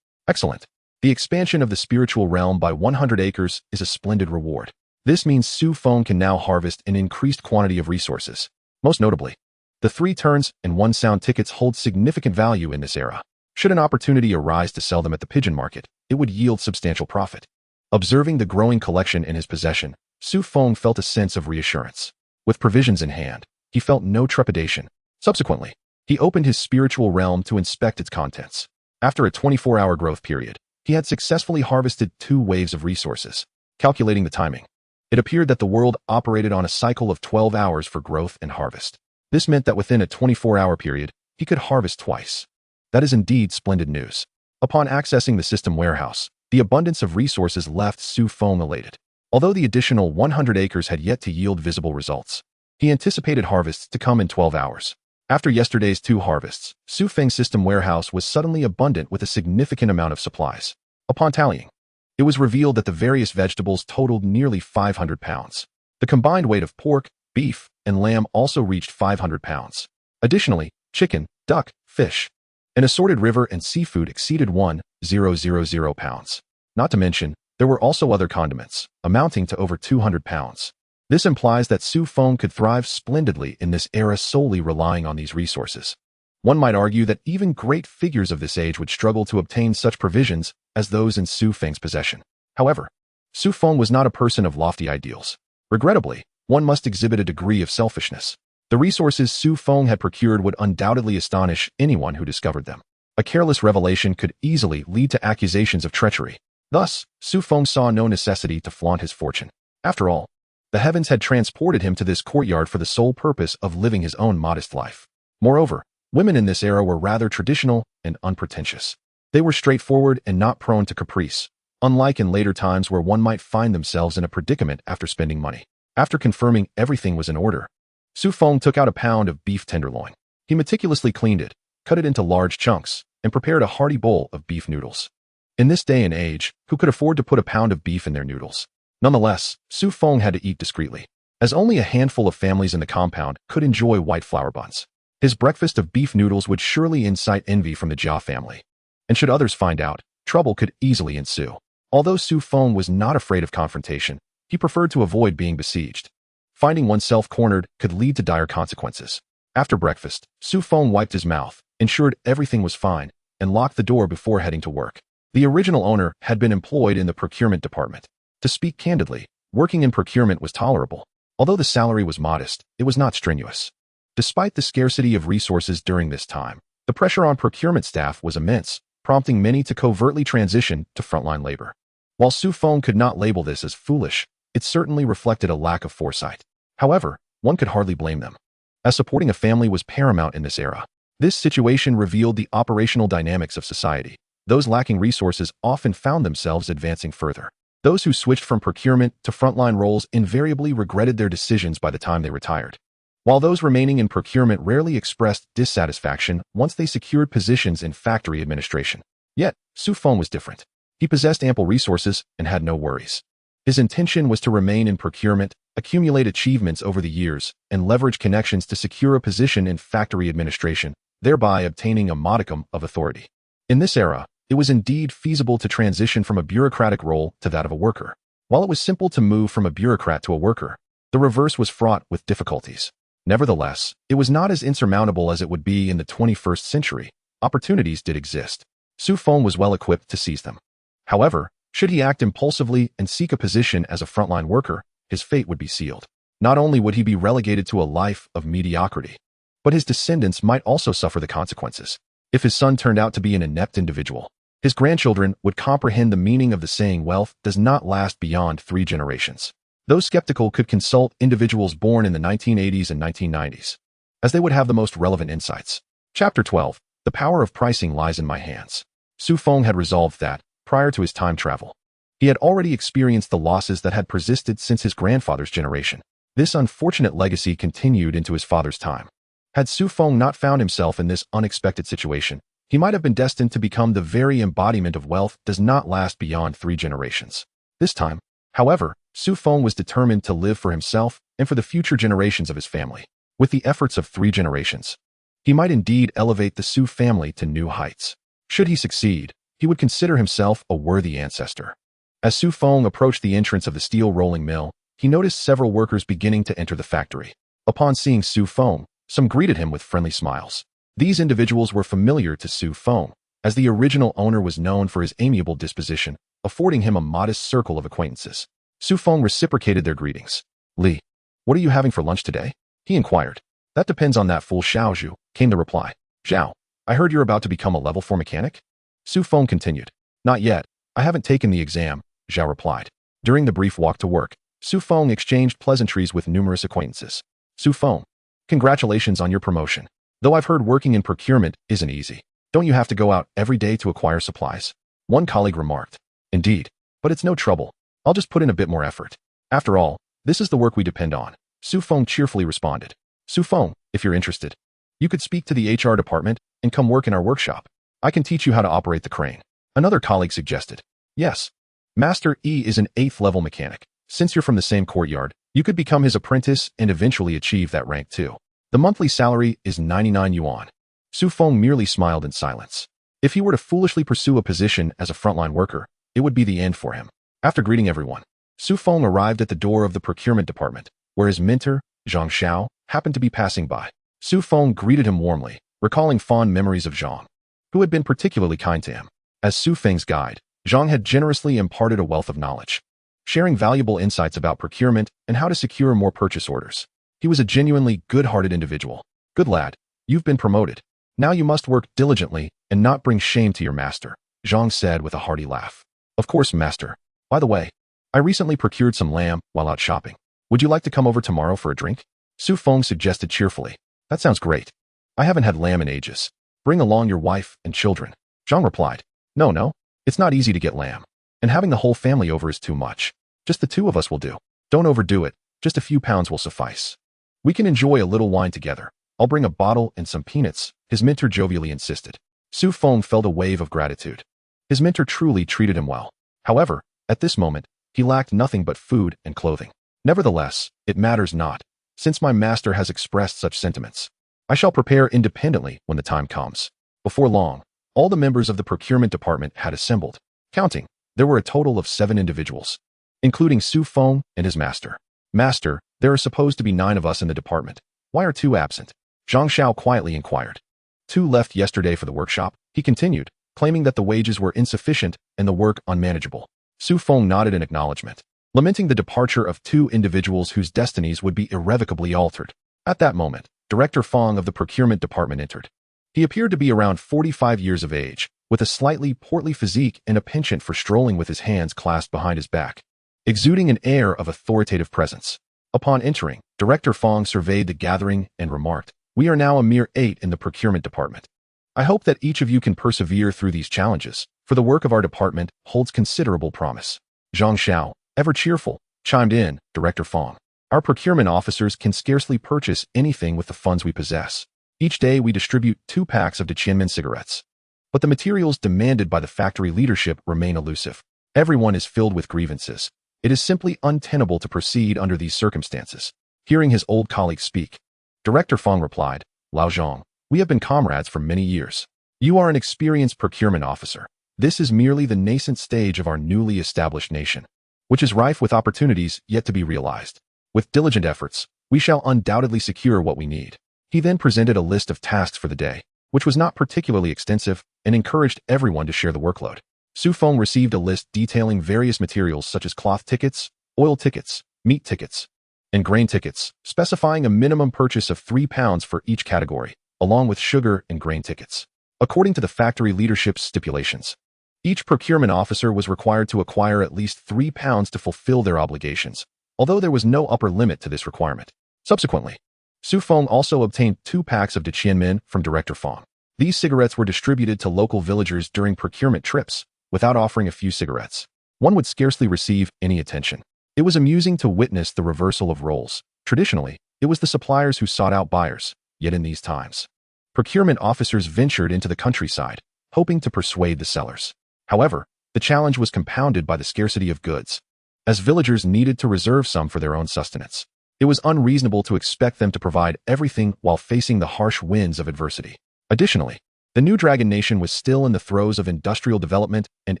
Excellent. The expansion of the spiritual realm by 100 acres is a splendid reward. This means Su Feng can now harvest an increased quantity of resources. Most notably, the 3 turns and 1 sound tickets hold significant value in this era. Should an opportunity arise to sell them at the pigeon market, it would yield substantial profit. Observing the growing collection in his possession, Su Feng felt a sense of reassurance. With provisions in hand, he felt no trepidation. Subsequently, he opened his spiritual realm to inspect its contents. After a 24-hour growth period, he had successfully harvested 2 waves of resources. Calculating the timing, it appeared that the world operated on a cycle of 12 hours for growth and harvest. This meant that within a 24-hour period, he could harvest twice. That is indeed splendid news. Upon accessing the system warehouse, the abundance of resources left Su Feng elated. Although the additional 100 acres had yet to yield visible results, he anticipated harvests to come in 12 hours. After yesterday's 2 harvests, Su Feng's system warehouse was suddenly abundant with a significant amount of supplies. Upon tallying, it was revealed that the various vegetables totaled nearly 500 pounds. The combined weight of pork, beef, and lamb also reached 500 pounds. Additionally, chicken, duck, fish, and assorted river and seafood exceeded 1,000 pounds. Not to mention, there were also other condiments, amounting to over 200 pounds. This implies that Su Feng could thrive splendidly in this era solely relying on these resources. One might argue that even great figures of this age would struggle to obtain such provisions as those in Su Feng's possession. However, Su Feng was not a person of lofty ideals. Regrettably, one must exhibit a degree of selfishness. The resources Su Feng had procured would undoubtedly astonish anyone who discovered them. A careless revelation could easily lead to accusations of treachery. Thus, Su Feng saw no necessity to flaunt his fortune. After all, the heavens had transported him to this courtyard for the sole purpose of living his own modest life. Moreover, women in this era were rather traditional and unpretentious. They were straightforward and not prone to caprice, unlike in later times where one might find themselves in a predicament after spending money. After confirming everything was in order, Su Feng took out a pound of beef tenderloin. He meticulously cleaned it, cut it into large chunks, and prepared a hearty bowl of beef noodles. In this day and age, who could afford to put a pound of beef in their noodles? Nonetheless, Su Feng had to eat discreetly, as only a handful of families in the compound could enjoy white flour buns. His breakfast of beef noodles would surely incite envy from the Jia family. And should others find out, trouble could easily ensue. Although Su Feng was not afraid of confrontation, he preferred to avoid being besieged. Finding oneself cornered could lead to dire consequences. After breakfast, Su Feng wiped his mouth, ensured everything was fine, and locked the door before heading to work. The original owner had been employed in the procurement department. To speak candidly, working in procurement was tolerable. Although the salary was modest, it was not strenuous. Despite the scarcity of resources during this time, the pressure on procurement staff was immense, prompting many to covertly transition to frontline labor. While Su Feng could not label this as foolish, it certainly reflected a lack of foresight. However, one could hardly blame them, as supporting a family was paramount in this era. This situation revealed the operational dynamics of society. Those lacking resources often found themselves advancing further. Those who switched from procurement to frontline roles invariably regretted their decisions by the time they retired, while those remaining in procurement rarely expressed dissatisfaction once they secured positions in factory administration. Yet, Feng was different. He possessed ample resources and had no worries. His intention was to remain in procurement, accumulate achievements over the years, and leverage connections to secure a position in factory administration, thereby obtaining a modicum of authority. In this era, it was indeed feasible to transition from a bureaucratic role to that of a worker. While it was simple to move from a bureaucrat to a worker, the reverse was fraught with difficulties. Nevertheless, it was not as insurmountable as it would be in the 21st century. Opportunities did exist. Feng was well equipped to seize them. However, should he act impulsively and seek a position as a frontline worker, his fate would be sealed. Not only would he be relegated to a life of mediocrity, but his descendants might also suffer the consequences. If his son turned out to be an inept individual, his grandchildren would comprehend the meaning of the saying wealth does not last beyond 3 generations. Those skeptical could consult individuals born in the 1980s and 1990s, as they would have the most relevant insights. Chapter 12. The power of pricing lies in my hands. Feng had resolved that, prior to his time travel, he had already experienced the losses that had persisted since his grandfather's generation. This unfortunate legacy continued into his father's time. Had Feng not found himself in this unexpected situation, he might have been destined to become the very embodiment of wealth does not last beyond 3 generations. This time, however, Feng was determined to live for himself and for the future generations of his family. With the efforts of 3 generations, he might indeed elevate the Su family to new heights. Should he succeed, he would consider himself a worthy ancestor. As Feng approached the entrance of the steel rolling mill, he noticed several workers beginning to enter the factory. Upon seeing Feng, some greeted him with friendly smiles. These individuals were familiar to Feng, as the original owner was known for his amiable disposition, affording him a modest circle of acquaintances. Feng reciprocated their greetings. "Li, what are you having for lunch today?" he inquired. "That depends on that fool Xiaozhu," came the reply. "Xiao, I heard you're about to become a level 4 mechanic?" Feng continued. "Not yet. I haven't taken the exam," Xiao replied. During the brief walk to work, Feng exchanged pleasantries with numerous acquaintances. "Feng, congratulations on your promotion. Though I've heard working in procurement isn't easy. Don't you have to go out every day to acquire supplies?" One colleague remarked. "Indeed, but it's no trouble. I'll just put in a bit more effort. After all, this is the work we depend on," Feng cheerfully responded. "Feng, if you're interested, you could speak to the HR department and come work in our workshop. I can teach you how to operate the crane," another colleague suggested. "Yes. Master E is an 8th level mechanic. Since you're from the same courtyard, you could become his apprentice and eventually achieve that rank too. The monthly salary is 99 yuan. Feng merely smiled in silence. If he were to foolishly pursue a position as a frontline worker, it would be the end for him. After greeting everyone, Feng arrived at the door of the procurement department, where his mentor, Zhang Xiao, happened to be passing by. Feng greeted him warmly, recalling fond memories of Zhang, who had been particularly kind to him. As Feng's guide, Zhang had generously imparted a wealth of knowledge, sharing valuable insights about procurement and how to secure more purchase orders. He was a genuinely good-hearted individual. "Good lad, you've been promoted. Now you must work diligently and not bring shame to your master," Zhang said with a hearty laugh. "Of course, master. By the way, I recently procured some lamb while out shopping. Would you like to come over tomorrow for a drink?" Feng suggested cheerfully. "That sounds great. I haven't had lamb in ages. Bring along your wife and children," Zhang replied. No, it's not easy to get lamb. And having the whole family over is too much. Just the 2 of us will do. Don't overdo it. Just a few pounds will suffice. We can enjoy a little wine together. I'll bring a bottle and some peanuts," his mentor jovially insisted. Feng felt a wave of gratitude. His mentor truly treated him well. However, at this moment, he lacked nothing but food and clothing. "Nevertheless, it matters not, since my master has expressed such sentiments. I shall prepare independently when the time comes." Before long, all the members of the procurement department had assembled. Counting, there were a total of 7 individuals, including Feng and his master. "Master, there are supposed to be 9 of us in the department. Why are 2 absent?" Zhang Xiao quietly inquired. 2 left yesterday for the workshop," he continued, claiming that the wages were insufficient and the work unmanageable. Feng nodded in acknowledgement, lamenting the departure of 2 individuals whose destinies would be irrevocably altered. At that moment, Director Feng of the procurement department entered. He appeared to be around 45 years of age, with a slightly portly physique and a penchant for strolling with his hands clasped behind his back, exuding an air of authoritative presence. Upon entering, Director Feng surveyed the gathering and remarked, "We are now a mere 8 in the procurement department. I hope that each of you can persevere through these challenges, for the work of our department holds considerable promise. Zhang Xiao, ever cheerful, chimed in, Director Feng. Our procurement officers can scarcely purchase anything with the funds we possess. Each day we distribute 2 packs of Tianmin cigarettes. But the materials demanded by the factory leadership remain elusive. Everyone is filled with grievances. It is simply untenable to proceed under these circumstances. Hearing his old colleague speak, Director Feng replied, Lao Zhang, we have been comrades for many years. You are an experienced procurement officer. This is merely the nascent stage of our newly established nation, which is rife with opportunities yet to be realized. With diligent efforts, we shall undoubtedly secure what we need. He then presented a list of tasks for the day, which was not particularly extensive, and encouraged everyone to share the workload. Su Feng received a list detailing various materials such as cloth tickets, oil tickets, meat tickets, and grain tickets, specifying a minimum purchase of 3 pounds for each category, along with sugar and grain tickets. According to the factory leadership's stipulations, each procurement officer was required to acquire at least 3 pounds to fulfill their obligations, although there was no upper limit to this requirement. Subsequently, Su Feng also obtained 2 packs of Tianmin from Director Feng. These cigarettes were distributed to local villagers during procurement trips. Without offering a few cigarettes, one would scarcely receive any attention. It was amusing to witness the reversal of roles. Traditionally, it was the suppliers who sought out buyers, yet in these times, procurement officers ventured into the countryside, hoping to persuade the sellers. However, the challenge was compounded by the scarcity of goods, as villagers needed to reserve some for their own sustenance. It was unreasonable to expect them to provide everything while facing the harsh winds of adversity. Additionally, the new Dragon Nation was still in the throes of industrial development and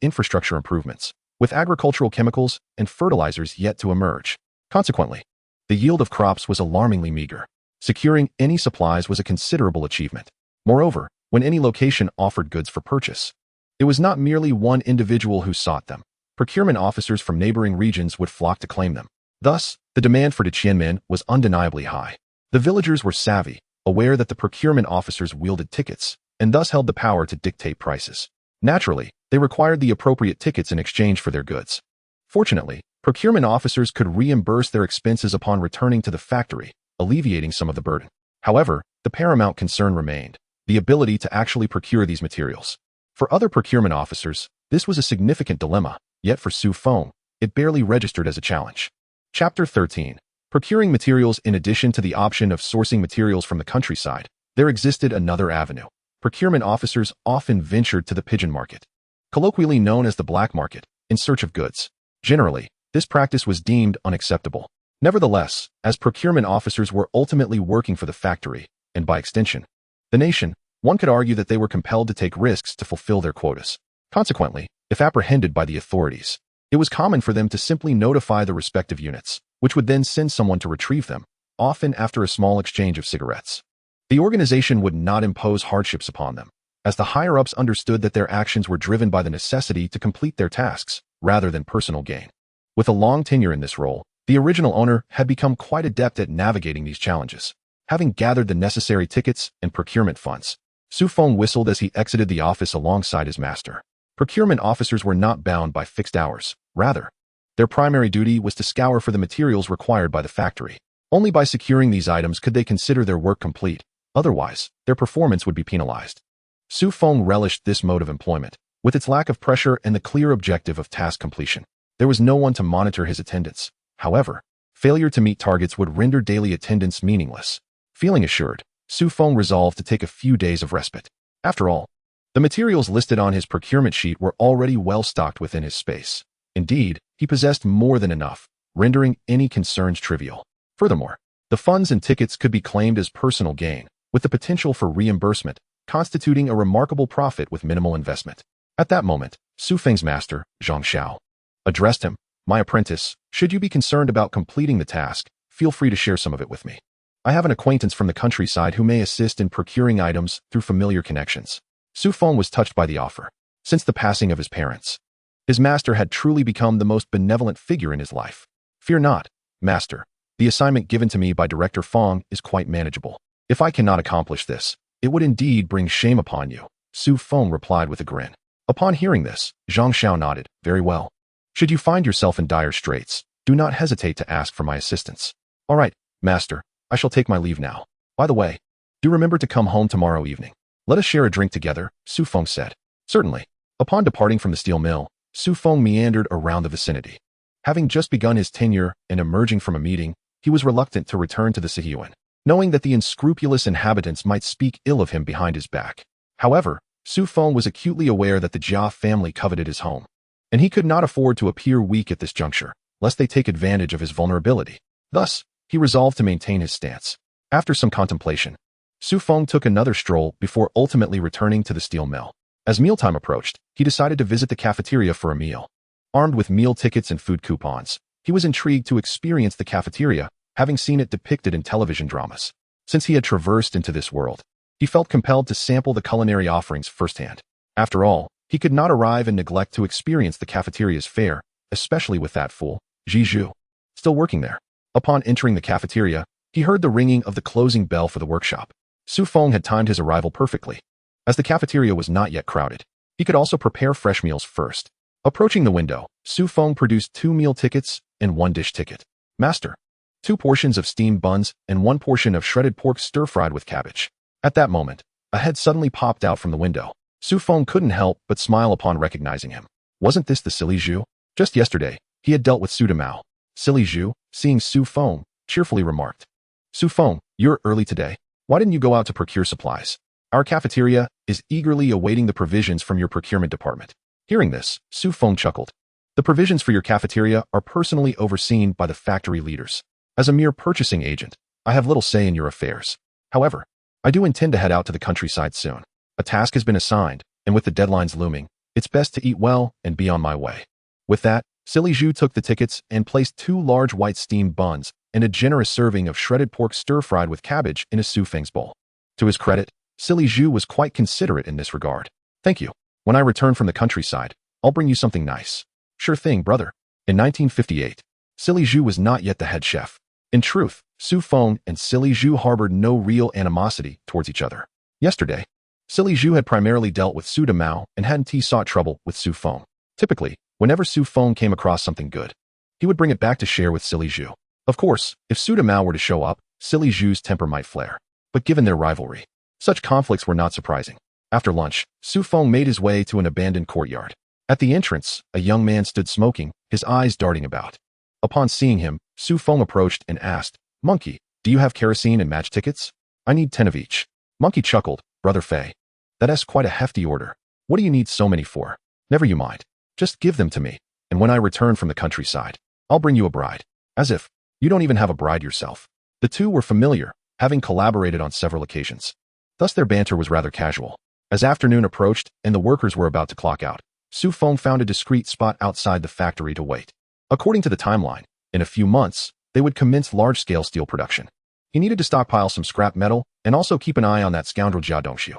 infrastructure improvements, with agricultural chemicals and fertilizers yet to emerge. Consequently, the yield of crops was alarmingly meager. Securing any supplies was a considerable achievement. Moreover, when any location offered goods for purchase, it was not merely one individual who sought them. Procurement officers from neighboring regions would flock to claim them. Thus, the demand for Tianmin was undeniably high. The villagers were savvy, aware that the procurement officers wielded tickets, and thus held the power to dictate prices. Naturally, they required the appropriate tickets in exchange for their goods. Fortunately, procurement officers could reimburse their expenses upon returning to the factory, alleviating some of the burden. However, the paramount concern remained, the ability to actually procure these materials. For other procurement officers, this was a significant dilemma, yet for Su Feng, it barely registered as a challenge. Chapter 13. Procuring materials. In addition to the option of sourcing materials from the countryside, there existed another avenue. Procurement officers often ventured to the pigeon market, colloquially known as the black market, in search of goods. Generally, this practice was deemed unacceptable. Nevertheless, as procurement officers were ultimately working for the factory, and by extension, the nation, one could argue that they were compelled to take risks to fulfill their quotas. Consequently, if apprehended by the authorities, it was common for them to simply notify the respective units, which would then send someone to retrieve them, often after a small exchange of cigarettes. The organization would not impose hardships upon them, as the higher-ups understood that their actions were driven by the necessity to complete their tasks, rather than personal gain. With a long tenure in this role, the original owner had become quite adept at navigating these challenges. Having gathered the necessary tickets and procurement funds, Su Feng whistled as he exited the office alongside his master. Procurement officers were not bound by fixed hours. Rather, their primary duty was to scour for the materials required by the factory. Only by securing these items could they consider their work complete. Otherwise, their performance would be penalized. Su Feng relished this mode of employment, with its lack of pressure and the clear objective of task completion. There was no one to monitor his attendance. However, failure to meet targets would render daily attendance meaningless. Feeling assured, Su Feng resolved to take a few days of respite. After all, the materials listed on his procurement sheet were already well stocked within his space. Indeed, he possessed more than enough, rendering any concerns trivial. Furthermore, the funds and tickets could be claimed as personal gain, with the potential for reimbursement, constituting a remarkable profit with minimal investment. At that moment, Su Feng's master, Zhang Xiao, addressed him, "My apprentice, should you be concerned about completing the task, feel free to share some of it with me. I have an acquaintance from the countryside who may assist in procuring items through familiar connections." Su Feng was touched by the offer. Since the passing of his parents, his master had truly become the most benevolent figure in his life. "Fear not, master. The assignment given to me by Director Feng is quite manageable. If I cannot accomplish this, it would indeed bring shame upon you," Su Feng replied with a grin. Upon hearing this, Zhang Xiao nodded. "Very well. Should you find yourself in dire straits, do not hesitate to ask for my assistance." "All right, master, I shall take my leave now. By the way, do remember to come home tomorrow evening. Let us share a drink together, Su Feng said. Certainly. Upon departing from the steel mill, Su Feng meandered around the vicinity. Having just begun his tenure and emerging from a meeting, he was reluctant to return to the Sihyuan, knowing that the unscrupulous inhabitants might speak ill of him behind his back. However, Su Feng was acutely aware that the Jia family coveted his home, and he could not afford to appear weak at this juncture, lest they take advantage of his vulnerability. Thus, he resolved to maintain his stance. After some contemplation, Su Feng took another stroll before ultimately returning to the steel mill. As mealtime approached, he decided to visit the cafeteria for a meal. Armed with meal tickets and food coupons, he was intrigued to experience the cafeteria, having seen it depicted in television dramas. Since he had traversed into this world, he felt compelled to sample the culinary offerings firsthand. After all, he could not arrive and neglect to experience the cafeteria's fare, especially with that fool, Zhu, still working there. Upon entering the cafeteria, he heard the ringing of the closing bell for the workshop. Su Feng had timed his arrival perfectly. As the cafeteria was not yet crowded, he could also prepare fresh meals first. Approaching the window, Su Feng produced 2 meal tickets and 1 dish ticket. Master, 2 portions of steamed buns and 1 portion of shredded pork stir-fried with cabbage. At that moment, a head suddenly popped out from the window. Su Feng couldn't help but smile upon recognizing him. Wasn't this the silly Zhu? Just yesterday, he had dealt with Su Mao. Silly Zhu, seeing Su Feng, cheerfully remarked. Su Feng, you're early today. Why didn't you go out to procure supplies? Our cafeteria is eagerly awaiting the provisions from your procurement department. Hearing this, Su Feng chuckled. The provisions for your cafeteria are personally overseen by the factory leaders. As a mere purchasing agent, I have little say in your affairs. However, I do intend to head out to the countryside soon. A task has been assigned, and with the deadlines looming, it's best to eat well and be on my way. With that, Silly Zhu took the tickets and placed 2 large white steamed buns and a generous serving of shredded pork stir-fried with cabbage in a Su Feng's bowl. To his credit, Silly Zhu was quite considerate in this regard. Thank you. When I return from the countryside, I'll bring you something nice. Sure thing, brother. In 1958, Silly Zhu was not yet the head chef. In truth, Su Feng and Silly Zhu harbored no real animosity towards each other. Yesterday, Silly Zhu had primarily dealt with Su Mao and hadn't sought trouble with Su Feng. Typically, whenever Su Feng came across something good, he would bring it back to share with Silly Zhu. Of course, if Su Mao were to show up, Silly Zhu's temper might flare. But given their rivalry, such conflicts were not surprising. After lunch, Su Feng made his way to an abandoned courtyard. At the entrance, a young man stood smoking, his eyes darting about. Upon seeing him, Su Feng approached and asked, Monkey, do you have kerosene and match tickets? I need 10 of each. Monkey chuckled, Brother Fei. That's quite a hefty order. What do you need so many for? Never you mind. Just give them to me, and when I return from the countryside, I'll bring you a bride. As if you don't even have a bride yourself. The two were familiar, having collaborated on several occasions. Thus their banter was rather casual. As afternoon approached and the workers were about to clock out, Su Feng found a discreet spot outside the factory to wait. According to the timeline, in a few months, they would commence large-scale steel production. He needed to stockpile some scrap metal and also keep an eye on that scoundrel Jia Dongxiu.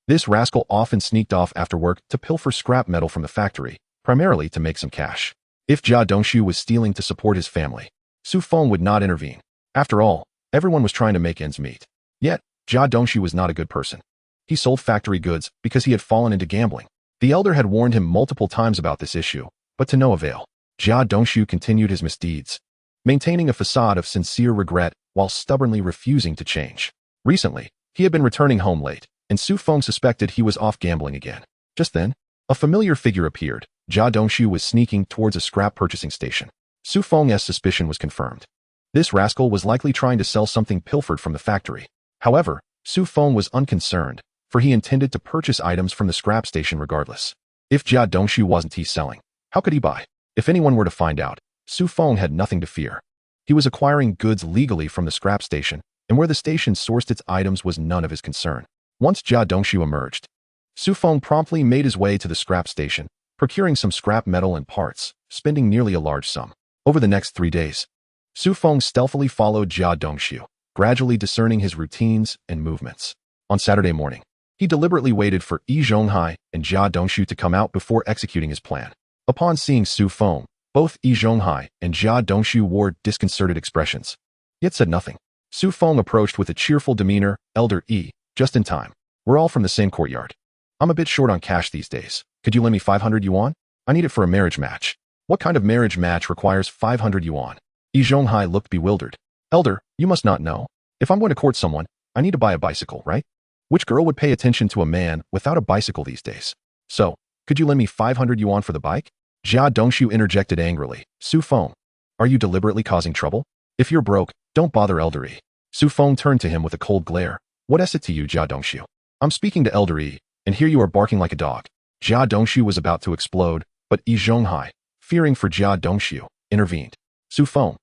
This rascal often sneaked off after work to pilfer scrap metal from the factory, primarily to make some cash. If Jia Dongxiu was stealing to support his family, Su Feng would not intervene. After all, everyone was trying to make ends meet. Yet, Jia Dongxiu was not a good person. He sold factory goods because he had fallen into gambling. The elder had warned him multiple times about this issue, but to no avail. Jia Dongxiu continued his misdeeds, maintaining a facade of sincere regret while stubbornly refusing to change. Recently, he had been returning home late, and Su Feng suspected he was off gambling again. Just then, a familiar figure appeared. Jia Dongxiu was sneaking towards a scrap purchasing station. Su Feng's suspicion was confirmed. This rascal was likely trying to sell something pilfered from the factory. However, Su Feng was unconcerned, for he intended to purchase items from the scrap station regardless. If Jia Dongxiu wasn't selling, how could he buy? If anyone were to find out, Su Feng had nothing to fear. He was acquiring goods legally from the scrap station, and where the station sourced its items was none of his concern. Once Jia Dongxiu emerged, Su Feng promptly made his way to the scrap station, procuring some scrap metal and parts, spending nearly a large sum. Over the next 3 days, Su Feng stealthily followed Jia Dongxiu, gradually discerning his routines and movements. On Saturday morning, he deliberately waited for Yi Zhonghai and Jia Dongxiu to come out before executing his plan. Upon seeing Su Feng, both Yi Zhonghai and Jia Dongxiu wore disconcerted expressions, yet said nothing. Su Feng approached with a cheerful demeanor, Elder Yi, just in time. We're all from the same courtyard. I'm a bit short on cash these days. Could you lend me 500 yuan? I need it for a marriage match. What kind of marriage match requires 500 yuan? Yi Zhonghai looked bewildered. Elder, you must not know. If I'm going to court someone, I need to buy a bicycle, right? Which girl would pay attention to a man without a bicycle these days? So, could you lend me 500 yuan for the bike? Jia Dongshu interjected angrily. Su Feng, are you deliberately causing trouble? If you're broke, don't bother Elder Yi. Su Feng turned to him with a cold glare. What is it to you, Jia Dongshu? I'm speaking to Elder Yi, and here you are barking like a dog. Jia Dongshu was about to explode, but Yi Zhonghai, fearing for Jia Dongshu, intervened. Su Feng,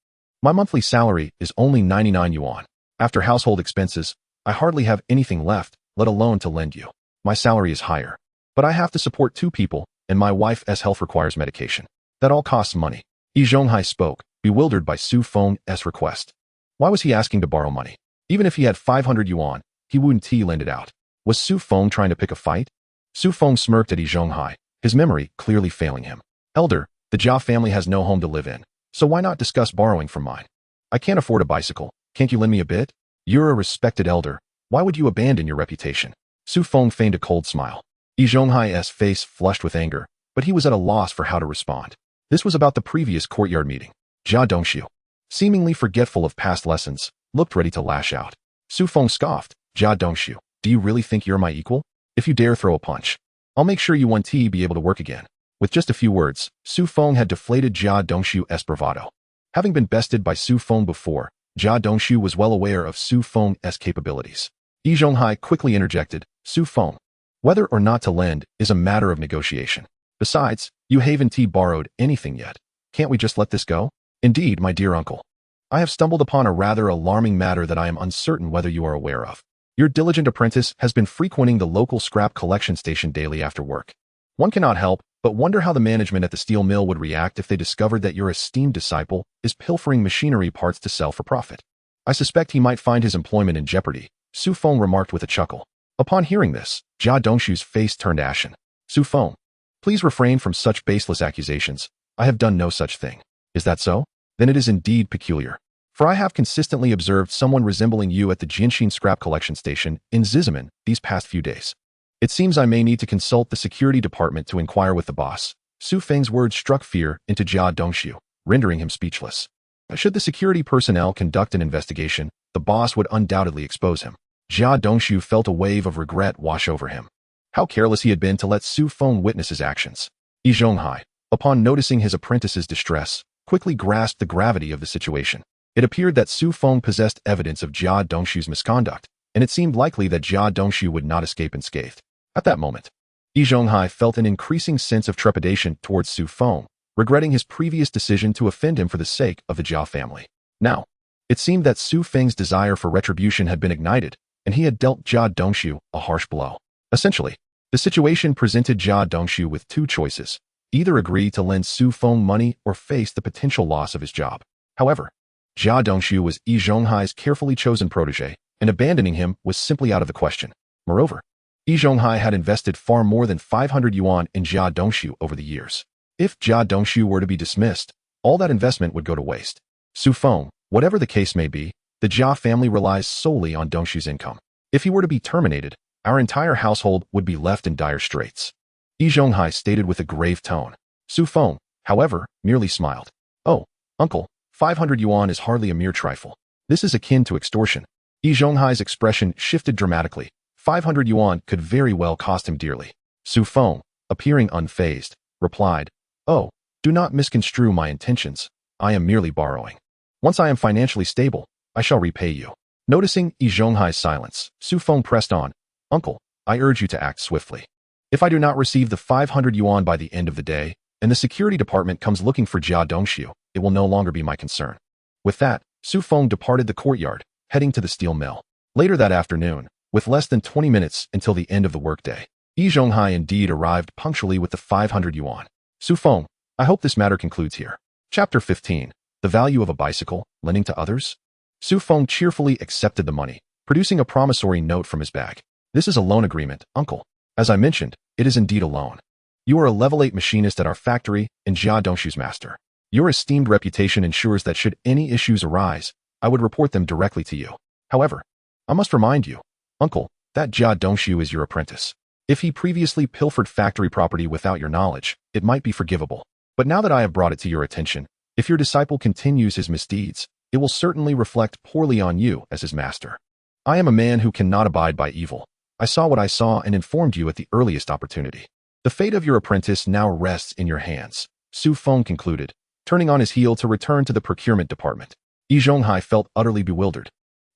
my monthly salary is only 99 yuan. After household expenses, I hardly have anything left, let alone to lend you. My salary is higher, but I have to support 2 people, and my wife's health requires medication. That all costs money. Yi Zhonghai spoke, bewildered by Su Feng's request. Why was he asking to borrow money? Even if he had 500 yuan, he wouldn't lend it out. Was Su Feng trying to pick a fight? Su Feng smirked at Yi Zhonghai, his memory clearly failing him. Elder, the Jia family has no home to live in, so why not discuss borrowing from mine? I can't afford a bicycle. Can't you lend me a bit? You're a respected elder. Why would you abandon your reputation? Su Feng feigned a cold smile. Yi Zhonghai's face flushed with anger, but he was at a loss for how to respond. This was about the previous courtyard meeting. Jia Dongshu, seemingly forgetful of past lessons, looked ready to lash out. Su Feng scoffed. Jia Dongshu, do you really think you're my equal? If you dare throw a punch, I'll make sure you won't be able to work again. With just a few words, Su Feng had deflated Jia Dongshu's bravado. Having been bested by Su Feng before, Jia Dongshu was well aware of Su Feng's capabilities. Yi Zhonghai quickly interjected, Su Feng, whether or not to lend is a matter of negotiation. Besides, you haven't borrowed anything yet. Can't we just let this go? Indeed, my dear uncle. I have stumbled upon a rather alarming matter that I am uncertain whether you are aware of. Your diligent apprentice has been frequenting the local scrap collection station daily after work. One cannot help but wonder how the management at the steel mill would react if they discovered that your esteemed disciple is pilfering machinery parts to sell for profit. I suspect he might find his employment in jeopardy, Su Feng remarked with a chuckle. Upon hearing this, Jia Dongshu's face turned ashen. Su Feng, please refrain from such baseless accusations. I have done no such thing. Is that so? Then it is indeed peculiar. For I have consistently observed someone resembling you at the Jinshin scrap collection station in Zizaman these past few days. It seems I may need to consult the security department to inquire with the boss. Su Feng's words struck fear into Jia Dongshu, rendering him speechless. Should the security personnel conduct an investigation, the boss would undoubtedly expose him. Jia Dongshu felt a wave of regret wash over him. How careless he had been to let Su Feng witness his actions. Yi Zhonghai, upon noticing his apprentice's distress, quickly grasped the gravity of the situation. It appeared that Su Feng possessed evidence of Jia Dongshu's misconduct, and it seemed likely that Jia Dongshu would not escape unscathed. At that moment, Yi Zhonghai felt an increasing sense of trepidation towards Su Feng, regretting his previous decision to offend him for the sake of the Jia family. Now, it seemed that Su Feng's desire for retribution had been ignited, and he had dealt Jia Dongshu a harsh blow. Essentially, the situation presented Jia Dongshu with 2 choices: either agree to lend Su Feng money or face the potential loss of his job. However, Jia Dongshu was Yi Zhonghai's carefully chosen protege, and abandoning him was simply out of the question. Moreover, Yi Zhonghai had invested far more than 500 yuan in Jia Dongshu over the years. If Jia Dongshu were to be dismissed, all that investment would go to waste. Su Feng, whatever the case may be, the Jia family relies solely on Dongshu's income. If he were to be terminated, our entire household would be left in dire straits. Yi Zhonghai stated with a grave tone. Su Feng, however, merely smiled. Oh, uncle, 500 yuan is hardly a mere trifle. This is akin to extortion. Yi Zhonghai's expression shifted dramatically. 500 yuan could very well cost him dearly. Su Feng, appearing unfazed, replied, Oh, do not misconstrue my intentions. I am merely borrowing. Once I am financially stable, I shall repay you. Noticing Yi Zhonghai's silence, Su Feng pressed on. Uncle, I urge you to act swiftly. If I do not receive the 500 yuan by the end of the day, and the security department comes looking for Jia Dongshu, it will no longer be my concern. With that, Su Feng departed the courtyard, heading to the steel mill. Later that afternoon, with less than 20 minutes until the end of the workday, Yi Zhonghai indeed arrived punctually with the 500 yuan. Su Feng, I hope this matter concludes here. Chapter 15. The value of a bicycle, lending to others? Su Feng cheerfully accepted the money, producing a promissory note from his bag. This is a loan agreement, uncle. As I mentioned, it is indeed a loan. You are a level 8 machinist at our factory and Jia Dongshu's master. Your esteemed reputation ensures that should any issues arise, I would report them directly to you. However, I must remind you, uncle, that Jia Dongshu is your apprentice. If he previously pilfered factory property without your knowledge, it might be forgivable. But now that I have brought it to your attention, if your disciple continues his misdeeds, it will certainly reflect poorly on you as his master. I am a man who cannot abide by evil. I saw what I saw and informed you at the earliest opportunity. The fate of your apprentice now rests in your hands, Feng concluded, turning on his heel to return to the procurement department. Yi Zhonghai felt utterly bewildered.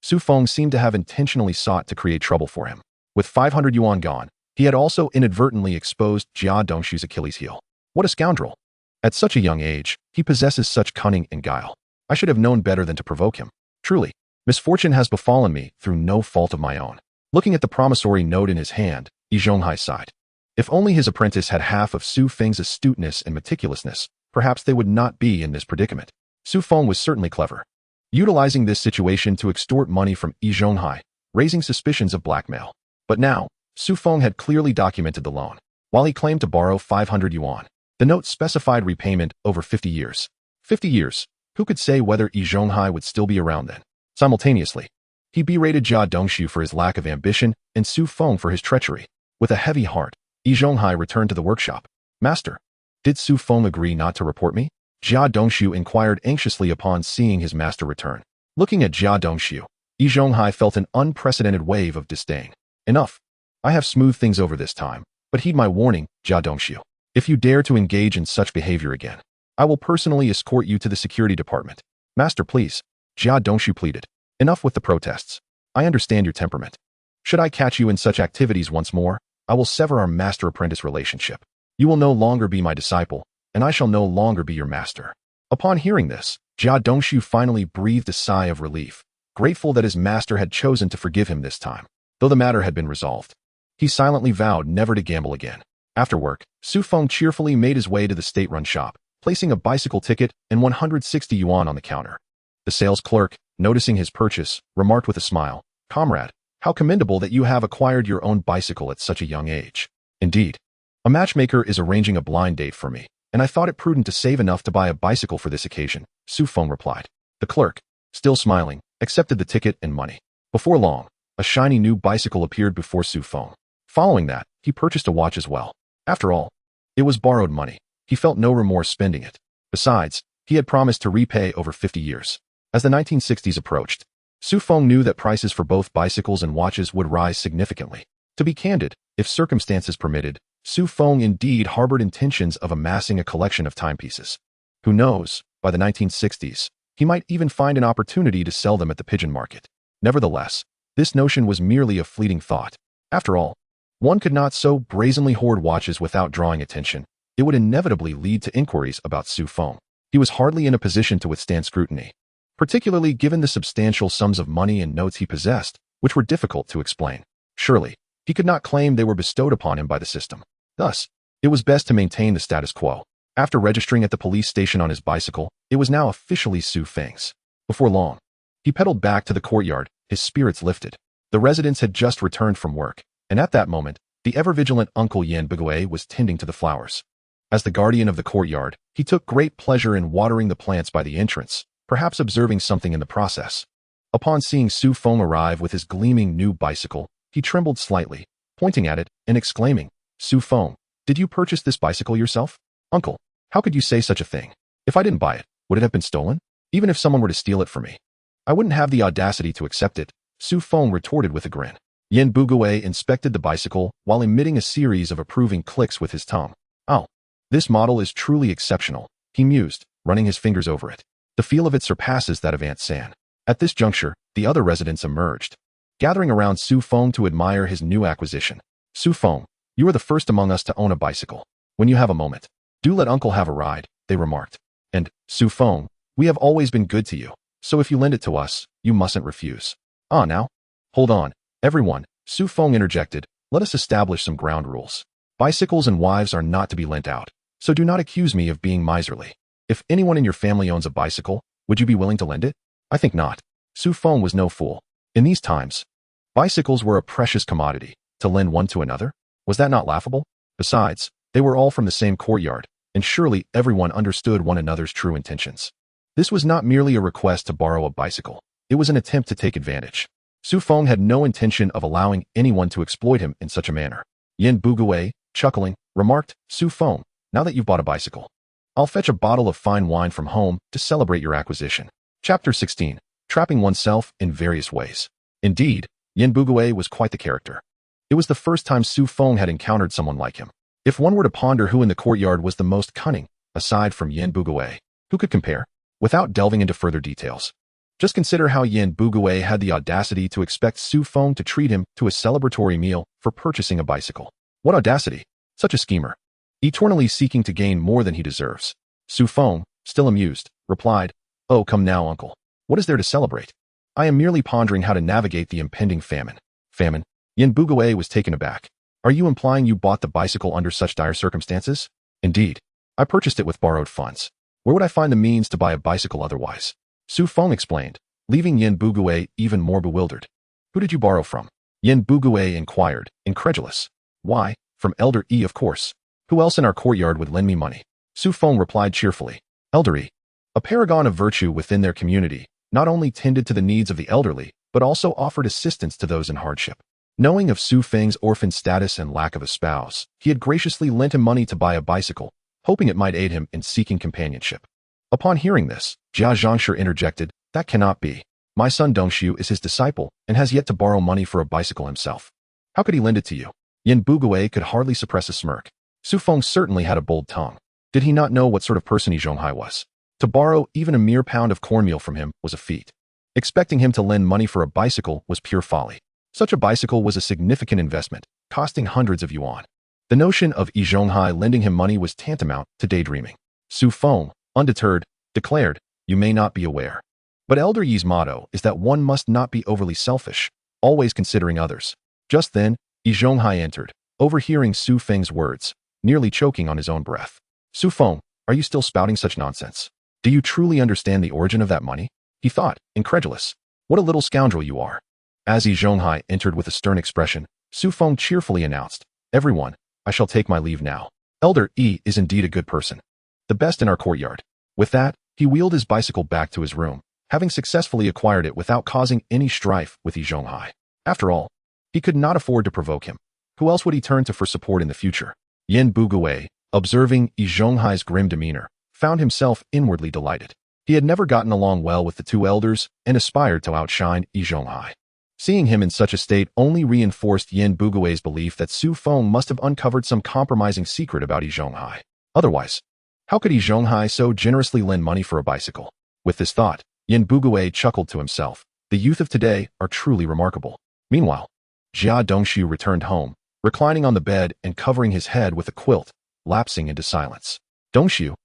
Feng seemed to have intentionally sought to create trouble for him. With 500 yuan gone, he had also inadvertently exposed Jia Dongshu's Achilles heel. What a scoundrel! At such a young age, he possesses such cunning and guile. I should have known better than to provoke him. Truly, misfortune has befallen me through no fault of my own. Looking at the promissory note in his hand, Yi Zhonghai sighed. If only his apprentice had half of Feng's astuteness and meticulousness, perhaps they would not be in this predicament. Feng was certainly clever, utilizing this situation to extort money from Yi Zhonghai, raising suspicions of blackmail. But now, Feng had clearly documented the loan. While he claimed to borrow 500 yuan, the note specified repayment over 50 years. 50 years. Who could say whether Yi Zhonghai would still be around then? Simultaneously, he berated Jia Dongshu for his lack of ambition and Feng for his treachery. With a heavy heart, Yi Zhonghai returned to the workshop. Master, did Feng agree not to report me? Jia Dongshu inquired anxiously upon seeing his master return. Looking at Jia Dongshu, Yi Zhonghai felt an unprecedented wave of disdain. Enough. I have smoothed things over this time, but heed my warning, Jia Dongshu. If you dare to engage in such behavior again, I will personally escort you to the security department. Master, please, Jia Dongshu pleaded. Enough with the protests. I understand your temperament. Should I catch you in such activities once more, I will sever our master-apprentice relationship. You will no longer be my disciple, and I shall no longer be your master. Upon hearing this, Jia Dongshu finally breathed a sigh of relief, grateful that his master had chosen to forgive him this time, though the matter had been resolved. He silently vowed never to gamble again. After work, Feng cheerfully made his way to the state-run shop, placing a bicycle ticket and 160 yuan on the counter. The sales clerk, noticing his purchase, remarked with a smile, "Comrade, how commendable that you have acquired your own bicycle at such a young age. Indeed, a matchmaker is arranging a blind date for me, and I thought it prudent to save enough to buy a bicycle for this occasion," Feng replied. The clerk, still smiling, accepted the ticket and money. Before long, a shiny new bicycle appeared before Feng. Following that, he purchased a watch as well. After all, it was borrowed money. He felt no remorse spending it. Besides, he had promised to repay over 50 years. As the 1960s approached, Feng knew that prices for both bicycles and watches would rise significantly. To be candid, if circumstances permitted, Feng indeed harbored intentions of amassing a collection of timepieces. Who knows, by the 1960s, he might even find an opportunity to sell them at the pigeon market. Nevertheless, this notion was merely a fleeting thought. After all, one could not so brazenly hoard watches without drawing attention. It would inevitably lead to inquiries about Feng. He was hardly in a position to withstand scrutiny, particularly given the substantial sums of money and notes he possessed, which were difficult to explain. Surely, he could not claim they were bestowed upon him by the system. Thus, it was best to maintain the status quo. After registering at the police station on his bicycle, it was now officially Feng's. Before long, he pedaled back to the courtyard, his spirits lifted. The residents had just returned from work, and at that moment, the ever-vigilant Uncle Yan Bugui was tending to the flowers. As the guardian of the courtyard, he took great pleasure in watering the plants by the entrance, perhaps observing something in the process. Upon seeing Feng arrive with his gleaming new bicycle, he trembled slightly, pointing at it and exclaiming, "Feng, did you purchase this bicycle yourself? Uncle, how could you say such a thing? If I didn't buy it, would it have been stolen? Even if someone were to steal it from me, I wouldn't have the audacity to accept it," Feng retorted with a grin. Yan Bugui inspected the bicycle while emitting a series of approving clicks with his tongue. "Oh, this model is truly exceptional," he mused, running his fingers over it. "The feel of it surpasses that of Aunt San." At this juncture, the other residents emerged, gathering around Feng to admire his new acquisition. "Feng, you are the first among us to own a bicycle. When you have a moment, do let Uncle have a ride," they remarked. "And, Feng, we have always been good to you, so if you lend it to us, you mustn't refuse." "Ah, now? Hold on, everyone," Feng interjected. "Let us establish some ground rules. Bicycles and wives are not to be lent out, so do not accuse me of being miserly. If anyone in your family owns a bicycle, would you be willing to lend it?" "I think not." Feng was no fool. In these times, bicycles were a precious commodity. To lend one to another? Was that not laughable? Besides, they were all from the same courtyard, and surely everyone understood one another's true intentions. This was not merely a request to borrow a bicycle. It was an attempt to take advantage. Feng had no intention of allowing anyone to exploit him in such a manner. Yan Bugui, chuckling, remarked, "Feng, now that you've bought a bicycle, I'll fetch a bottle of fine wine from home to celebrate your acquisition." Chapter 16. Trapping oneself in various ways. Indeed, Yan Bugui was quite the character. It was the first time Su Feng had encountered someone like him. If one were to ponder who in the courtyard was the most cunning, aside from Yin Bugue, who could compare? Without delving into further details, just consider how Yin Bugue had the audacity to expect Su Feng to treat him to a celebratory meal for purchasing a bicycle. What audacity! Such a schemer. Eternally seeking to gain more than he deserves. Su Feng, still amused, replied, "Oh, come now, uncle. What is there to celebrate? I am merely pondering how to navigate the impending famine." Famine? Yin Bugue was taken aback. "Are you implying you bought the bicycle under such dire circumstances?" "Indeed. I purchased it with borrowed funds. Where would I find the means to buy a bicycle otherwise?" Su Feng explained, leaving Yin Bugue even more bewildered. "Who did you borrow from?" Yin Bugue inquired, incredulous. "Why, from Elder E, of course. Who else in our courtyard would lend me money?" Su Feng replied cheerfully. Elder E, a paragon of virtue within their community, not only tended to the needs of the elderly, but also offered assistance to those in hardship. Knowing of Su Feng's orphan status and lack of a spouse, he had graciously lent him money to buy a bicycle, hoping it might aid him in seeking companionship. Upon hearing this, Jia Zhangshi interjected, "That cannot be. My son Dongxiu is his disciple and has yet to borrow money for a bicycle himself. How could he lend it to you?" Yin Bugue could hardly suppress a smirk. Su Feng certainly had a bold tongue. Did he not know what sort of person Zhonghai was? To borrow even a mere pound of cornmeal from him was a feat. Expecting him to lend money for a bicycle was pure folly. Such a bicycle was a significant investment, costing hundreds of yuan. The notion of Zhonghai lending him money was tantamount to daydreaming. Su Feng, undeterred, declared, "You may not be aware, but Elder Yi's motto is that one must not be overly selfish, always considering others." Just then, Zhonghai entered, overhearing Su Feng's words, nearly choking on his own breath. "Su Feng, are you still spouting such nonsense? Do you truly understand the origin of that money?" he thought, incredulous. "What a little scoundrel you are." As Zhonghai entered with a stern expression, Su Feng cheerfully announced, "Everyone, I shall take my leave now. Elder E is indeed a good person. The best in our courtyard." With that, he wheeled his bicycle back to his room, having successfully acquired it without causing any strife with Zhonghai. After all, he could not afford to provoke him. Who else would he turn to for support in the future? Yin Bugue, observing Zhonghai's grim demeanor, found himself inwardly delighted. He had never gotten along well with the two elders and aspired to outshine Zhonghai. Seeing him in such a state only reinforced Yin Bugue's belief that Su Feng must have uncovered some compromising secret about Zhonghai. Otherwise, how could Zhonghai so generously lend money for a bicycle? With this thought, Yin Bugue chuckled to himself. The youth of today are truly remarkable. Meanwhile, Jia Dongxiu returned home, reclining on the bed and covering his head with a quilt, lapsing into silence. Dongxiu,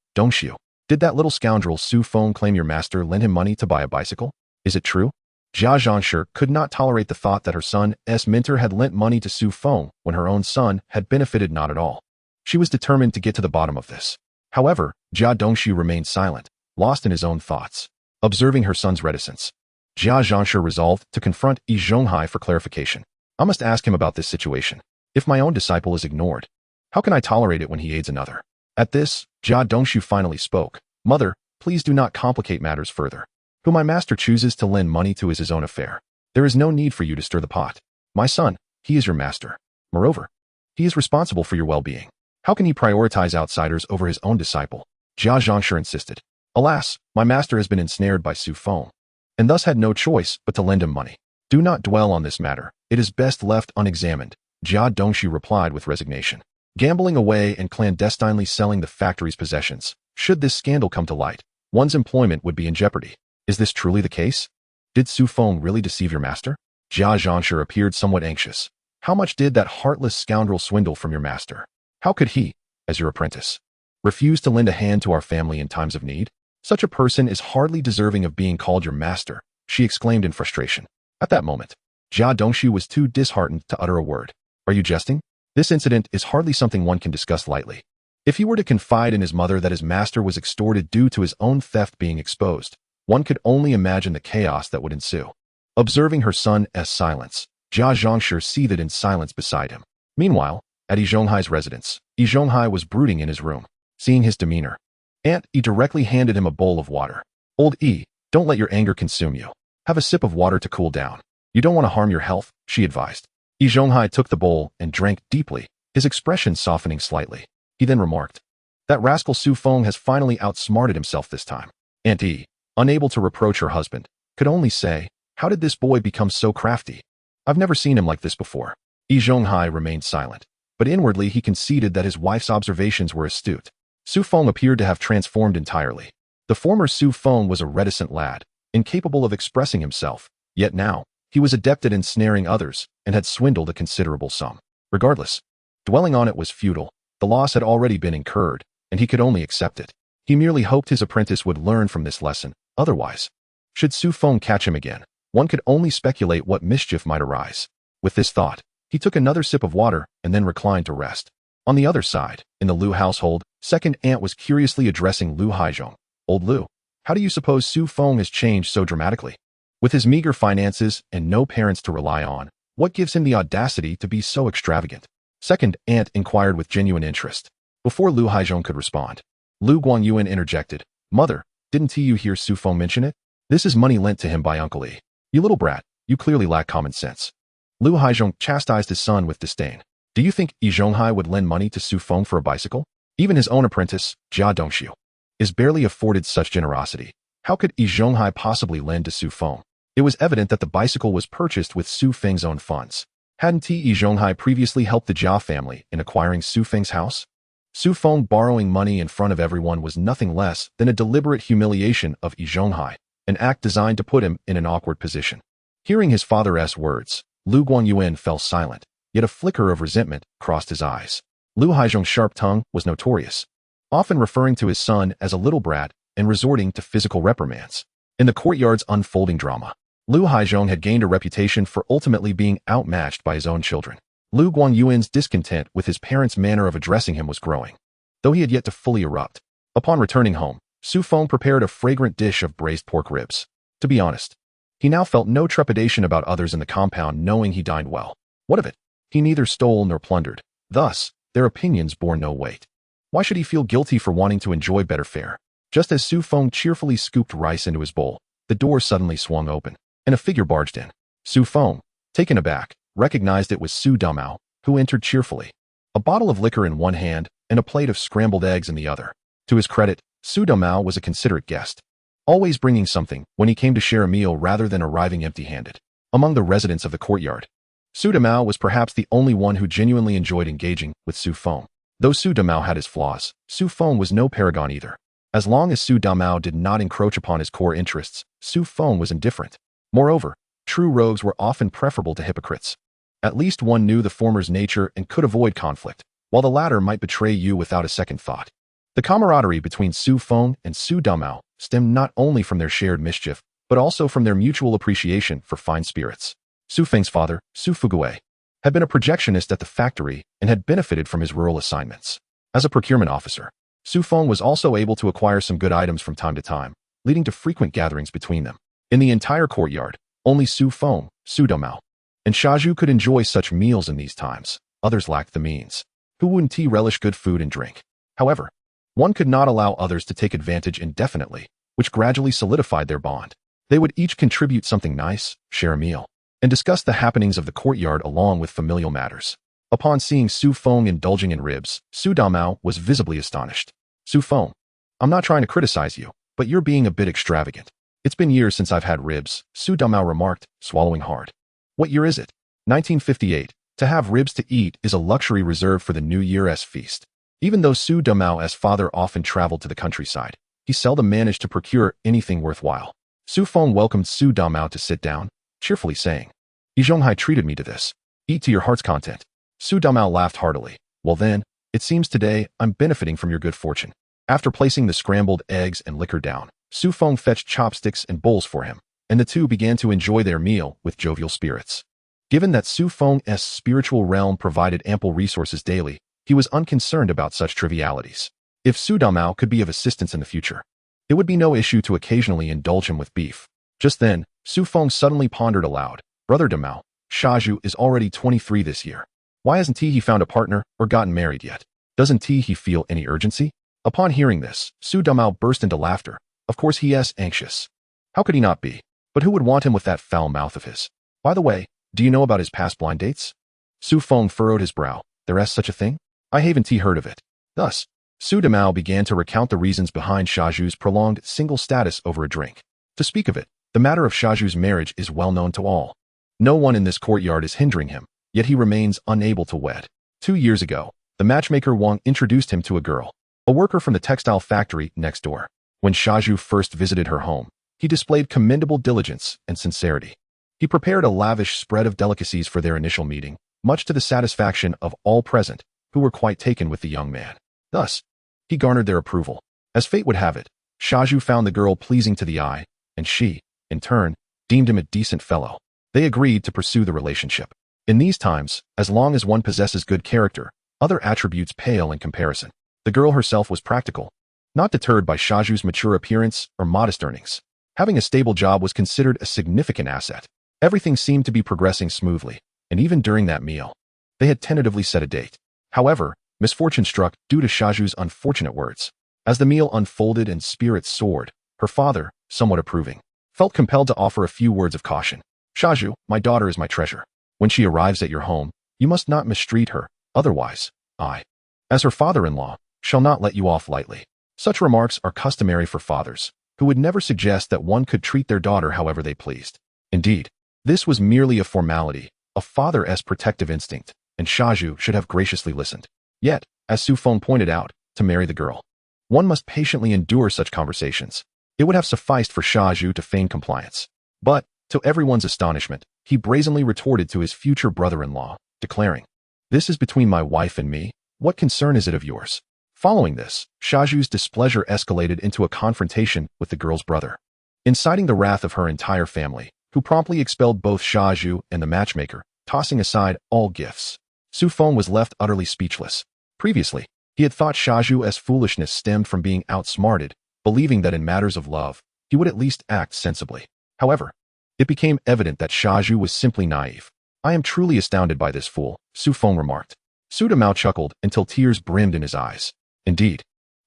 did that little scoundrel Su Feng claim your master lent him money to buy a bicycle? Is it true?" Jia Zhangshi could not tolerate the thought that her son's mentor had lent money to Su Feng when her own son had benefited not at all. She was determined to get to the bottom of this. However, Jia Dongxiu remained silent, lost in his own thoughts. Observing her son's reticence, Jia Zhangshi resolved to confront Zhonghai for clarification. "I must ask him about this situation. If my own disciple is ignored, how can I tolerate it when he aids another?" At this, Jia Dongxiu finally spoke. "Mother, please do not complicate matters further. Who my master chooses to lend money to is his own affair. There is no need for you to stir the pot. My son, he is your master. Moreover, he is responsible for your well-being. How can he prioritize outsiders over his own disciple?" Jia Zhangshi insisted. "Alas, my master has been ensnared by Su Feng, and thus had no choice but to lend him money. Do not dwell on this matter. It is best left unexamined," Jia Dongxiu replied with resignation. Gambling away and clandestinely selling the factory's possessions, should this scandal come to light, one's employment would be in jeopardy. Is this truly the case? Did Su Feng really deceive your master? Jia Zhangshi appeared somewhat anxious. How much did that heartless scoundrel swindle from your master? How could he, as your apprentice, refuse to lend a hand to our family in times of need? Such a person is hardly deserving of being called your master, she exclaimed in frustration. At that moment, Jia Dongxiu was too disheartened to utter a word. Are you jesting? This incident is hardly something one can discuss lightly. If he were to confide in his mother that his master was extorted due to his own theft being exposed, one could only imagine the chaos that would ensue. Observing her son's silence, Jia Zhangshi seated in silence beside him. Meanwhile, at Zhonghai's residence, Zhonghai was brooding in his room. Seeing his demeanor, Aunt E directly handed him a bowl of water. "Old E, don't let your anger consume you. Have a sip of water to cool down. You don't want to harm your health," she advised. Zhonghai took the bowl and drank deeply, his expression softening slightly. He then remarked, "That rascal Su Feng has finally outsmarted himself this time." Aunt E, unable to reproach her husband, could only say, "How did this boy become so crafty? I've never seen him like this before." Yi Zhonghai remained silent, but inwardly he conceded that his wife's observations were astute. Su Feng appeared to have transformed entirely. The former Su Feng was a reticent lad, incapable of expressing himself, yet now, he was adept at ensnaring others and had swindled a considerable sum. Regardless, dwelling on it was futile. The loss had already been incurred, and he could only accept it. He merely hoped his apprentice would learn from this lesson. Otherwise, should Su Feng catch him again, one could only speculate what mischief might arise. With this thought, he took another sip of water and then reclined to rest. On the other side, in the Liu household, second aunt was curiously addressing Liu Haizhong. Old Liu, how do you suppose Su Feng has changed so dramatically? With his meager finances and no parents to rely on, what gives him the audacity to be so extravagant? Second aunt inquired with genuine interest. Before Liu Haizhong could respond, Lu Guangyuan interjected, Mother, didn't you hear Su Feng mention it? This is money lent to him by Uncle Yi. You little brat, you clearly lack common sense. Liu Haizhong chastised his son with disdain. Do you think Yi Zhonghai would lend money to Su Feng for a bicycle? Even his own apprentice, Jia Dongxiu, is barely afforded such generosity. How could Yi Zhonghai possibly lend to Su Feng? It was evident that the bicycle was purchased with Su Feng's own funds. Hadn't Yi Zhonghai previously helped the Jia family in acquiring Su Feng's house? Su Feng borrowing money in front of everyone was nothing less than a deliberate humiliation of Yi Zhonghai, an act designed to put him in an awkward position. Hearing his father's words, Lu Guangyuan fell silent, yet a flicker of resentment crossed his eyes. Liu Haizhong's sharp tongue was notorious, often referring to his son as a little brat and resorting to physical reprimands. In the courtyard's unfolding drama, Liu Haizhong had gained a reputation for ultimately being outmatched by his own children. Lu Guangyuan's discontent with his parents' manner of addressing him was growing, though he had yet to fully erupt. Upon returning home, Su Feng prepared a fragrant dish of braised pork ribs. To be honest, he now felt no trepidation about others in the compound knowing he dined well. What of it? He neither stole nor plundered. Thus, their opinions bore no weight. Why should he feel guilty for wanting to enjoy better fare? Just as Su Feng cheerfully scooped rice into his bowl, the door suddenly swung open, and a figure barged in. Su Feng, taken aback, recognized it was Su Damao, who entered cheerfully, a bottle of liquor in one hand and a plate of scrambled eggs in the other. To his credit, Su Damao was a considerate guest, always bringing something when he came to share a meal rather than arriving empty-handed. Among the residents of the courtyard, Su Damao was perhaps the only one who genuinely enjoyed engaging with Su Feng. Though Su Damao had his flaws, Su Feng was no paragon either. As long as Su Damao did not encroach upon his core interests, Su Feng was indifferent. Moreover, true rogues were often preferable to hypocrites. At least one knew the former's nature and could avoid conflict, while the latter might betray you without a second thought. The camaraderie between Su Feng and Su Damao stemmed not only from their shared mischief, but also from their mutual appreciation for fine spirits. Su Feng's father, Su Fugui, had been a projectionist at the factory and had benefited from his rural assignments. As a procurement officer, Su Feng was also able to acquire some good items from time to time, leading to frequent gatherings between them. In the entire courtyard, only Su Feng, Su Damao, and Shaju could enjoy such meals in these times. Others lacked the means. Who wouldn't relish good food and drink? However, one could not allow others to take advantage indefinitely, which gradually solidified their bond. They would each contribute something nice, share a meal, and discuss the happenings of the courtyard along with familial matters. Upon seeing Su Feng indulging in ribs, Su Damao was visibly astonished. Su Feng, I'm not trying to criticize you, but you're being a bit extravagant. It's been years since I've had ribs, Su Damao remarked, swallowing hard. What year is it? 1958. To have ribs to eat is a luxury reserved for the New Year's feast. Even though Su Damao's father often traveled to the countryside, he seldom managed to procure anything worthwhile. Su Feng welcomed Su Damao to sit down, cheerfully saying, Yi Zhonghai treated me to this. Eat to your heart's content. Su Damao laughed heartily. Well then, it seems today I'm benefiting from your good fortune. After placing the scrambled eggs and liquor down, Su Feng fetched chopsticks and bowls for him, and the two began to enjoy their meal with jovial spirits. Given that Su Feng's spiritual realm provided ample resources daily, he was unconcerned about such trivialities. If Su Damao could be of assistance in the future, it would be no issue to occasionally indulge him with beef. Just then, Su Feng suddenly pondered aloud, Brother Damao, Shaju is already 23 this year. Why hasn't he found a partner or gotten married yet? Doesn't he feel any urgency? Upon hearing this, Su Damao burst into laughter. Of course he is anxious. How could he not be? But who would want him with that foul mouth of his? By the way, do you know about his past blind dates? Su Feng furrowed his brow. There is such a thing? I haven't heard of it. Thus, Su Damao began to recount the reasons behind Shaju's prolonged single status over a drink. To speak of it, the matter of Shaju's marriage is well known to all. No one in this courtyard is hindering him, yet he remains unable to wed. 2 years ago, the matchmaker Wang introduced him to a girl, a worker from the textile factory next door. When Shaju first visited her home, he displayed commendable diligence and sincerity. He prepared a lavish spread of delicacies for their initial meeting, much to the satisfaction of all present, who were quite taken with the young man. Thus, he garnered their approval. As fate would have it, Shaju found the girl pleasing to the eye, and she, in turn, deemed him a decent fellow. They agreed to pursue the relationship. In these times, as long as one possesses good character, other attributes pale in comparison. The girl herself was practical, not deterred by Shaju's mature appearance or modest earnings. Having a stable job was considered a significant asset. Everything seemed to be progressing smoothly, and even during that meal, they had tentatively set a date. However, misfortune struck due to Shaju's unfortunate words. As the meal unfolded and spirits soared, her father, somewhat approving, felt compelled to offer a few words of caution. Shaju, my daughter is my treasure. When she arrives at your home, you must not mistreat her, otherwise, I, as her father-in-law, shall not let you off lightly. Such remarks are customary for fathers, who would never suggest that one could treat their daughter however they pleased. Indeed, this was merely a formality, a father-esque protective instinct, and Shaju should have graciously listened. Yet, as Su Feng pointed out, to marry the girl, one must patiently endure such conversations. It would have sufficed for Shaju to feign compliance. But, to everyone's astonishment, he brazenly retorted to his future brother-in-law, declaring, "This is between my wife and me. What concern is it of yours?" Following this, Shaju's displeasure escalated into a confrontation with the girl's brother, inciting the wrath of her entire family, who promptly expelled both Shaju and the matchmaker, tossing aside all gifts. Su Feng was left utterly speechless. Previously, he had thought Shaju's foolishness stemmed from being outsmarted, believing that in matters of love, he would at least act sensibly. However, it became evident that Shaju was simply naive. "I am truly astounded by this fool," Su Feng remarked. Su Damao chuckled until tears brimmed in his eyes. "Indeed.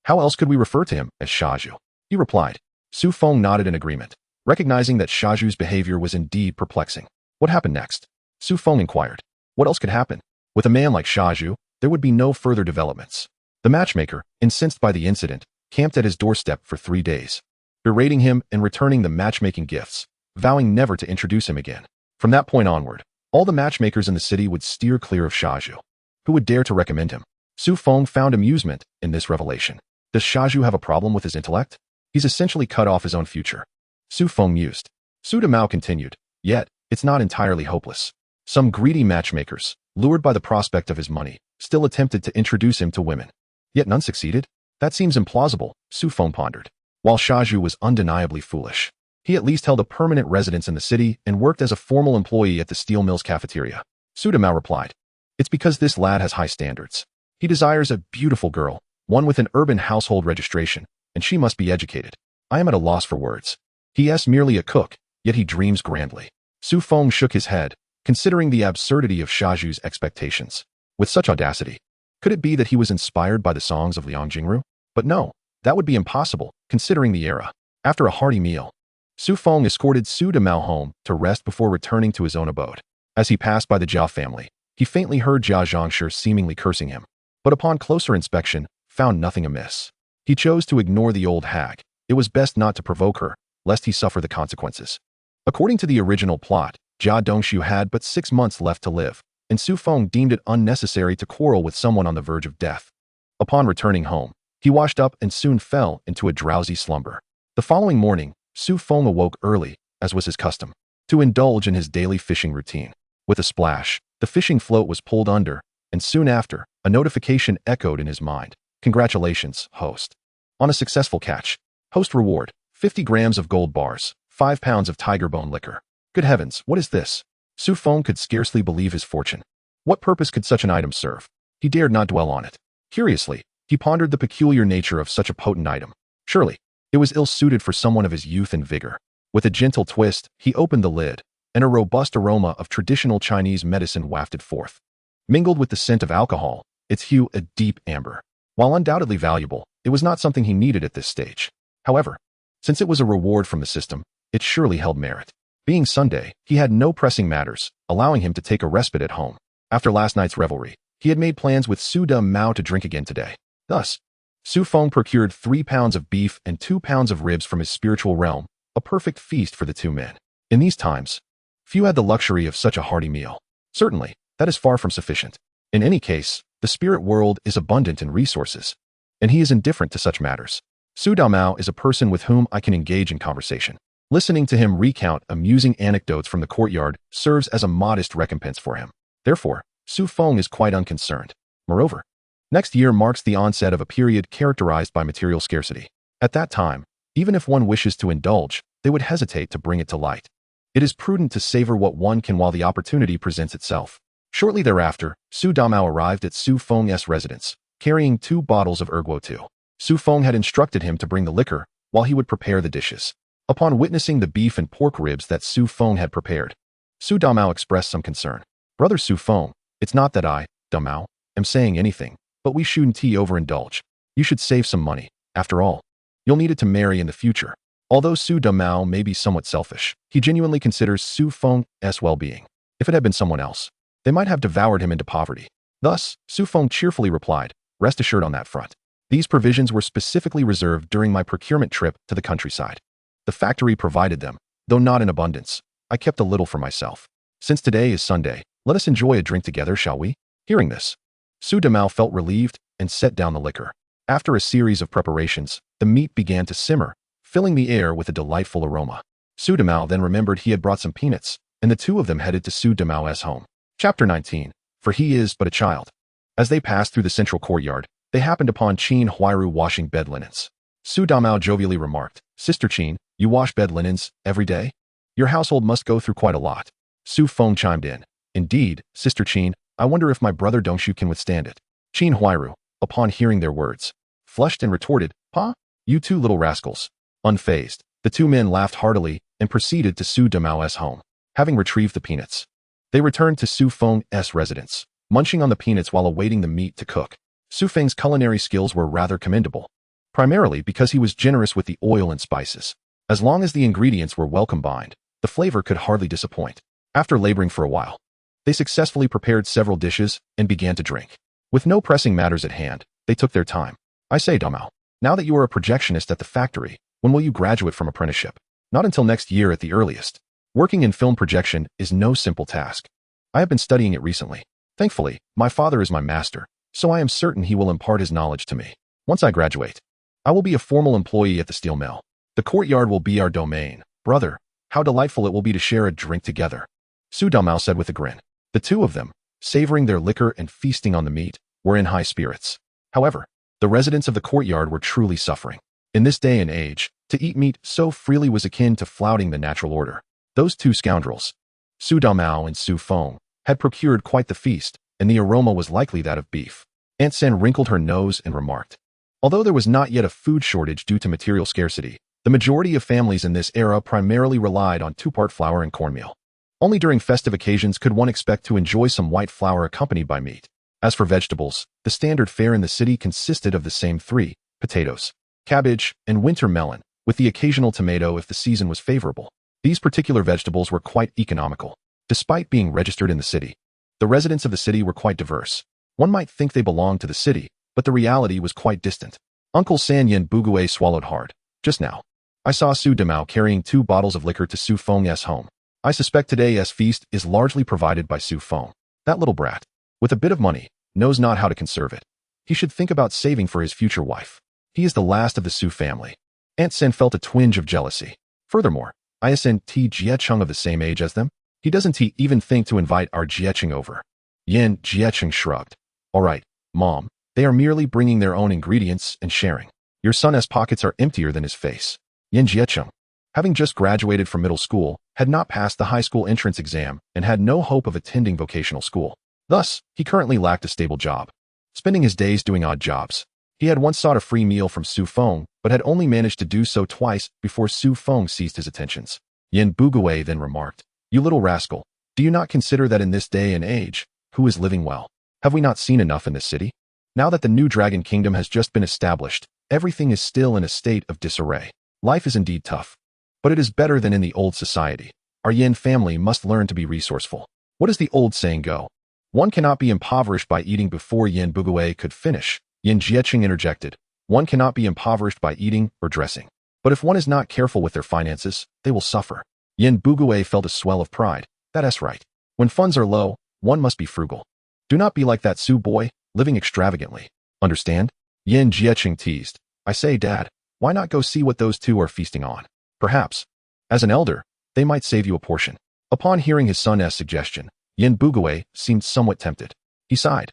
How else could we refer to him as Shaju?" he replied. Su Feng nodded in agreement, recognizing that Shaju's behavior was indeed perplexing. "What happened next?" Su Feng inquired. "What else could happen? With a man like Shaju, there would be no further developments." The matchmaker, incensed by the incident, camped at his doorstep for 3 days, berating him and returning the matchmaking gifts, vowing never to introduce him again. From that point onward, all the matchmakers in the city would steer clear of Shaju. Who would dare to recommend him? Su Feng found amusement in this revelation. Does Shaju have a problem with his intellect? He's essentially cut off his own future. Su Feng mused. Su Damao continued. Yet, it's not entirely hopeless. Some greedy matchmakers, lured by the prospect of his money, still attempted to introduce him to women. Yet none succeeded? That seems implausible, Su Feng pondered. While Shaju was undeniably foolish, he at least held a permanent residence in the city and worked as a formal employee at the steel mill's cafeteria. Su Damao replied. It's because this lad has high standards. He desires a beautiful girl, one with an urban household registration, and she must be educated. I am at a loss for words. He is merely a cook, yet he dreams grandly. Su Feng shook his head, considering the absurdity of Shaju's expectations. With such audacity, could it be that he was inspired by the songs of Liang Jingru? But no, that would be impossible, considering the era. After a hearty meal, Su Feng escorted Su Damao home to rest before returning to his own abode. As he passed by the Jia family, he faintly heard Jia Zhangshi seemingly cursing him, but upon closer inspection, found nothing amiss. He chose to ignore the old hag. It was best not to provoke her, lest he suffer the consequences. According to the original plot, Jia Dongshu had but 6 months left to live, and Su Feng deemed it unnecessary to quarrel with someone on the verge of death. Upon returning home, he washed up and soon fell into a drowsy slumber. The following morning, Su Feng awoke early, as was his custom, to indulge in his daily fishing routine. With a splash, the fishing float was pulled under, and soon after, a notification echoed in his mind. Congratulations, host. On a successful catch. Host reward, 50 grams of gold bars, 5 pounds of tiger bone liquor. Good heavens, what is this? Su Feng could scarcely believe his fortune. What purpose could such an item serve? He dared not dwell on it. Curiously, he pondered the peculiar nature of such a potent item. Surely, it was ill-suited for someone of his youth and vigor. With a gentle twist, he opened the lid, and a robust aroma of traditional Chinese medicine wafted forth. Mingled with the scent of alcohol, its hue a deep amber. While undoubtedly valuable, it was not something he needed at this stage. However, since it was a reward from the system, it surely held merit. Being Sunday, he had no pressing matters, allowing him to take a respite at home. After last night's revelry, he had made plans with Su Damao to drink again today. Thus, Su Feng procured 3 pounds of beef and 2 pounds of ribs from his spiritual realm, a perfect feast for the two men. In these times, few had the luxury of such a hearty meal. Certainly, that is far from sufficient. In any case, the spirit world is abundant in resources, and he is indifferent to such matters. Su Damao is a person with whom I can engage in conversation. Listening to him recount amusing anecdotes from the courtyard serves as a modest recompense for him. Therefore, Su Feng is quite unconcerned. Moreover, next year marks the onset of a period characterized by material scarcity. At that time, even if one wishes to indulge, they would hesitate to bring it to light. It is prudent to savor what one can while the opportunity presents itself. Shortly thereafter, Su Damao arrived at Su Feng's residence, carrying 2 bottles of erguo tu. Su Feng had instructed him to bring the liquor while he would prepare the dishes. Upon witnessing the beef and pork ribs that Su Feng had prepared, Su Damao expressed some concern. Brother Su Feng, it's not that I, Damao, am saying anything, but we shouldn't overindulge. You should save some money. After all, you'll need it to marry in the future. Although Su Damao may be somewhat selfish, he genuinely considers Su Feng's well-being. If it had been someone else, they might have devoured him into poverty. Thus, Su Feng cheerfully replied, rest assured on that front. These provisions were specifically reserved during my procurement trip to the countryside. The factory provided them, though not in abundance. I kept a little for myself. Since today is Sunday, let us enjoy a drink together, shall we? Hearing this, Su Damao felt relieved and set down the liquor. After a series of preparations, the meat began to simmer, filling the air with a delightful aroma. Su Damao then remembered he had brought some peanuts, and the 2 of them headed to Su Damao's home. Chapter 19. For he is but a child. As they passed through the central courtyard, they happened upon Qin Huiru washing bed linens. Su Damao jovially remarked, Sister Qin, you wash bed linens every day? Your household must go through quite a lot. Su Feng chimed in. Indeed, Sister Qin, I wonder if my brother Dongshu can withstand it. Qin Huiru, upon hearing their words, flushed and retorted, Pa? You 2 little rascals. Unfazed, the 2 men laughed heartily and proceeded to Su Damao's home. Having retrieved the peanuts, they returned to Su Feng's residence, munching on the peanuts while awaiting the meat to cook. Su Feng's culinary skills were rather commendable, primarily because he was generous with the oil and spices. As long as the ingredients were well combined, the flavor could hardly disappoint. After laboring for a while, they successfully prepared several dishes and began to drink. With no pressing matters at hand, they took their time. I say, Damao, now that you are a projectionist at the factory, when will you graduate from apprenticeship? Not until next year at the earliest. Working in film projection is no simple task. I have been studying it recently. Thankfully, my father is my master, so I am certain he will impart his knowledge to me. Once I graduate, I will be a formal employee at the steel mill. The courtyard will be our domain. Brother, how delightful it will be to share a drink together. Su Damao said with a grin. The 2 of them, savoring their liquor and feasting on the meat, were in high spirits. However, the residents of the courtyard were truly suffering. In this day and age, to eat meat so freely was akin to flouting the natural order. Those 2 scoundrels, Su Damao and Su Feng, had procured quite the feast, and the aroma was likely that of beef. Aunt Sen wrinkled her nose and remarked, although there was not yet a food shortage due to material scarcity, the majority of families in this era primarily relied on 2-part flour and cornmeal. Only during festive occasions could one expect to enjoy some white flour accompanied by meat. As for vegetables, the standard fare in the city consisted of the same 3, potatoes, cabbage, and winter melon, with the occasional tomato if the season was favorable. These particular vegetables were quite economical. Despite being registered in the city, the residents of the city were quite diverse. One might think they belonged to the city, but the reality was quite distant. Uncle San Yin Bugue swallowed hard. Just now, I saw Su Damao carrying 2 bottles of liquor to Su Feng's home. I suspect today's feast is largely provided by Su Feng. That little brat, with a bit of money, knows not how to conserve it. He should think about saving for his future wife. He is the last of the Su family. Aunt Sen felt a twinge of jealousy. Furthermore, isn't Jiecheng of the same age as them? He doesn't even think to invite our Jiecheng over. Yin Jiecheng shrugged. All right, Mom, they are merely bringing their own ingredients and sharing. Your son's pockets are emptier than his face. Yin Jiecheng, having just graduated from middle school, had not passed the high school entrance exam and had no hope of attending vocational school. Thus, he currently lacked a stable job, spending his days doing odd jobs. He had once sought a free meal from Su Feng, but had only managed to do so twice before Su Feng seized his attentions. Yin Bugue then remarked, You little rascal, do you not consider that in this day and age, who is living well? Have we not seen enough in this city? Now that the new Dragon Kingdom has just been established, everything is still in a state of disarray. Life is indeed tough, but it is better than in the old society. Our Yin family must learn to be resourceful. What does the old saying go? One cannot be impoverished by eating before Yin Bugue could finish. Yin Jiecheng interjected. One cannot be impoverished by eating or dressing. But if one is not careful with their finances, they will suffer. Yin Bugue felt a swell of pride. That's right. When funds are low, One must be frugal. Do not be like that Su boy, living extravagantly. Understand? Yin Jieqing teased. I say, Dad, why not go see what those two are feasting on? Perhaps, as an elder, they might save you a portion. Upon hearing his son's suggestion, Yin Bugue seemed somewhat tempted. He sighed.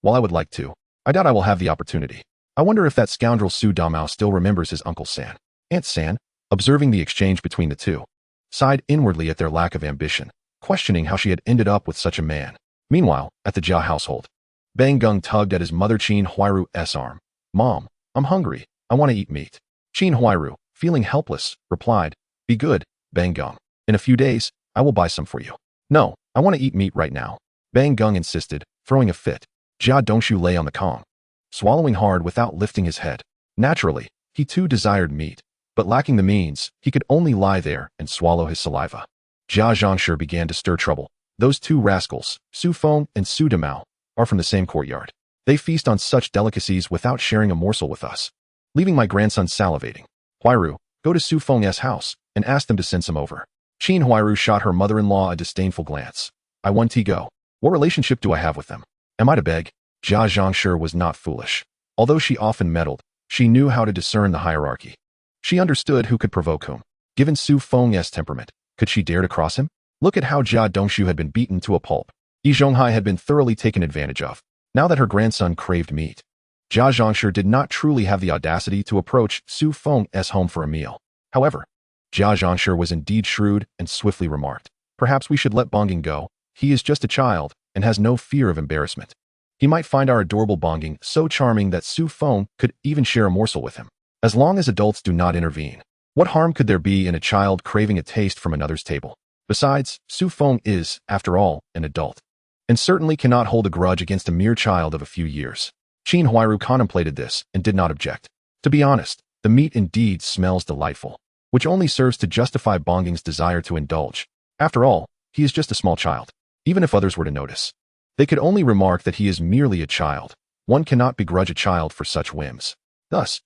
While I would like to, I doubt I will have the opportunity. I wonder if that scoundrel Su Damao still remembers his Uncle San. Aunt San, observing the exchange between the two, sighed inwardly at their lack of ambition, questioning how she had ended up with such a man. Meanwhile, at the Jia household, Bang Gung tugged at his mother Qin Huairu's arm. Mom, I'm hungry. I want to eat meat. Qin Huairu, feeling helpless, replied, Be good, Bang Gung. In a few days, I will buy some for you. No, I want to eat meat right now. Bang Gung insisted, throwing a fit. Jia Dongshu lay on the kong, swallowing hard without lifting his head. Naturally, he too desired meat, but lacking the means, he could only lie there and swallow his saliva. Jia Zhangshi began to stir trouble. Those two rascals, Su Feng and Su Damao, are from the same courtyard. They feast on such delicacies without sharing a morsel with us, leaving my grandson salivating. Huairu, go to Su Feng's house and ask them to send some over. Qin Huairu shot her mother-in-law a disdainful glance. I want to go. What relationship do I have with them? Am I to beg? Jia Zhangshi was not foolish. Although she often meddled, she knew how to discern the hierarchy. She understood who could provoke whom. Given Su Feng's temperament, could she dare to cross him? Look at how Jia Dongshu had been beaten to a pulp. Yi Zhonghai had been thoroughly taken advantage of. Now that her grandson craved meat, Jia Zhangshi did not truly have the audacity to approach Su Feng's home for a meal. However, Jia Zhangshi was indeed shrewd and swiftly remarked, Perhaps we should let Bonging go. He is just a child and has no fear of embarrassment. He might find our adorable Bonging so charming that Su Feng could even share a morsel with him. As long as adults do not intervene, what harm could there be in a child craving a taste from another's table? Besides, Su Feng is, after all, an adult, and certainly cannot hold a grudge against a mere child of a few years. Qin Huairu contemplated this and did not object. To be honest, the meat indeed smells delightful, which only serves to justify Bonging's desire to indulge. After all, he is just a small child. Even if others were to notice, they could only remark that he is merely a child. One cannot begrudge a child for such whims. Thus,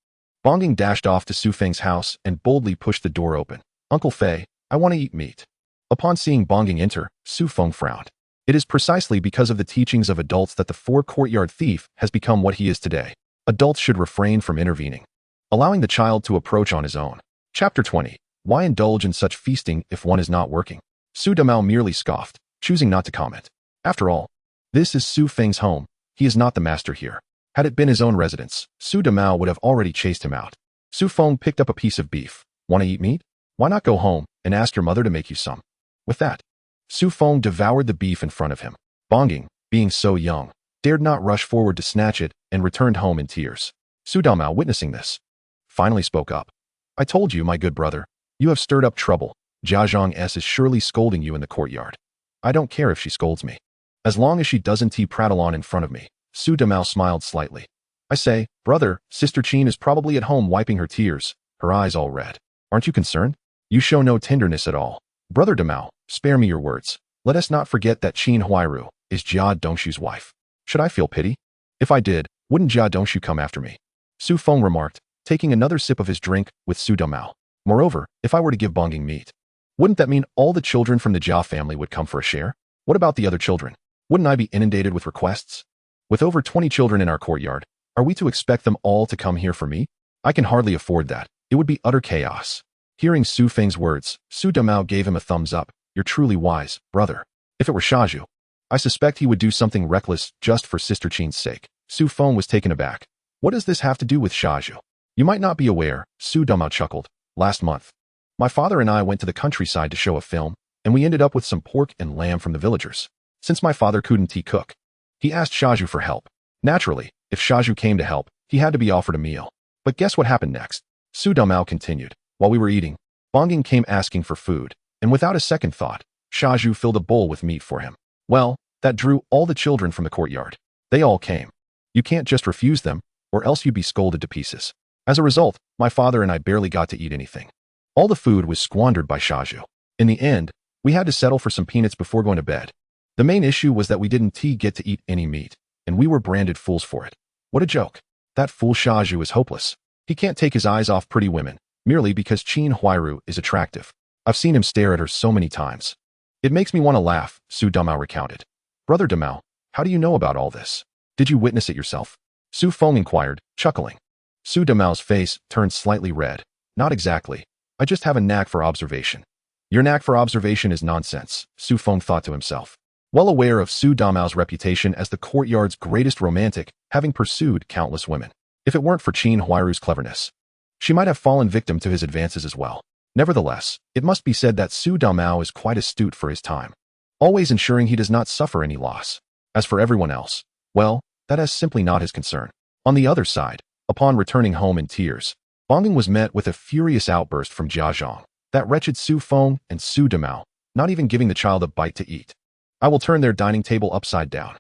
Bonging dashed off to Su Feng's house and boldly pushed the door open. Uncle Fei, I want to eat meat. Upon seeing Bonging enter, Su Feng frowned. It is precisely because of the teachings of adults that the four-courtyard thief has become what he is today. Adults should refrain from intervening, allowing the child to approach on his own. Chapter 20. Why indulge in such feasting if one is not working? Su Damao merely scoffed, choosing not to comment. After all, this is Su Feng's home. He is not the master here. Had it been his own residence, Su Damao would have already chased him out. Su Feng picked up a piece of beef. Want to eat meat? Why not go home and ask your mother to make you some? With that, Su Feng devoured the beef in front of him. Bonging, being so young, dared not rush forward to snatch it and returned home in tears. Su Damao, witnessing this, finally spoke up. I told you, my good brother, you have stirred up trouble. Jia Zhang is surely scolding you in the courtyard. I don't care if she scolds me, as long as she doesn't prattle on in front of me. Su Damao smiled slightly. I say, brother, Sister Qin is probably at home wiping her tears, her eyes all red. Aren't you concerned? You show no tenderness at all. Brother Damao, spare me your words. Let us not forget that Qin Huairu is Jia Dongshu's wife. Should I feel pity? If I did, wouldn't Jia Dongshu come after me? Su Feng remarked, taking another sip of his drink with Su Damao. Moreover, if I were to give Bonging meat, wouldn't that mean all the children from the Jia family would come for a share? What about the other children? Wouldn't I be inundated with requests? With over 20 children in our courtyard, are we to expect them all to come here for me? I can hardly afford that. It would be utter chaos. Hearing Su Feng's words, Su Damao gave him a thumbs up. You're truly wise, brother. If it were Shaju, I suspect he would do something reckless just for Sister Qin's sake. Su Feng was taken aback. What does this have to do with Shaju? You might not be aware, Su Damao chuckled. Last month, my father and I went to the countryside to show a film, and we ended up with some pork and lamb from the villagers. Since my father couldn't cook, he asked Shaju for help. Naturally, if Shaju came to help, he had to be offered a meal. But guess what happened next? Su Damao continued. While we were eating, Bonging came asking for food, and without a second thought, Shaju filled a bowl with meat for him. Well, that drew all the children from the courtyard. They all came. You can't just refuse them, or else you'd be scolded to pieces. As a result, my father and I barely got to eat anything. All the food was squandered by Shaju. In the end, we had to settle for some peanuts before going to bed. The main issue was that we didn't get to eat any meat, and we were branded fools for it. What a joke. That fool Shaju is hopeless. He can't take his eyes off pretty women, merely because Qin Huairu is attractive. I've seen him stare at her so many times. It makes me want to laugh, Su Damao recounted. Brother Damao, how do you know about all this? Did you witness it yourself? Su Feng inquired, chuckling. Su Damao's face turned slightly red. Not exactly. I just have a knack for observation. Your knack for observation is nonsense, Su Feng thought to himself. Well aware of Su Damao's reputation as the courtyard's greatest romantic, having pursued countless women. If it weren't for Qin Huairu's cleverness, she might have fallen victim to his advances as well. Nevertheless, it must be said that Su Damao is quite astute for his time, always ensuring he does not suffer any loss. As for everyone else, well, that is simply not his concern. On the other side, upon returning home in tears, Bongying was met with a furious outburst from Jia Zhang, that wretched Su Feng and Su Damao, not even giving the child a bite to eat. I will turn their dining table upside down.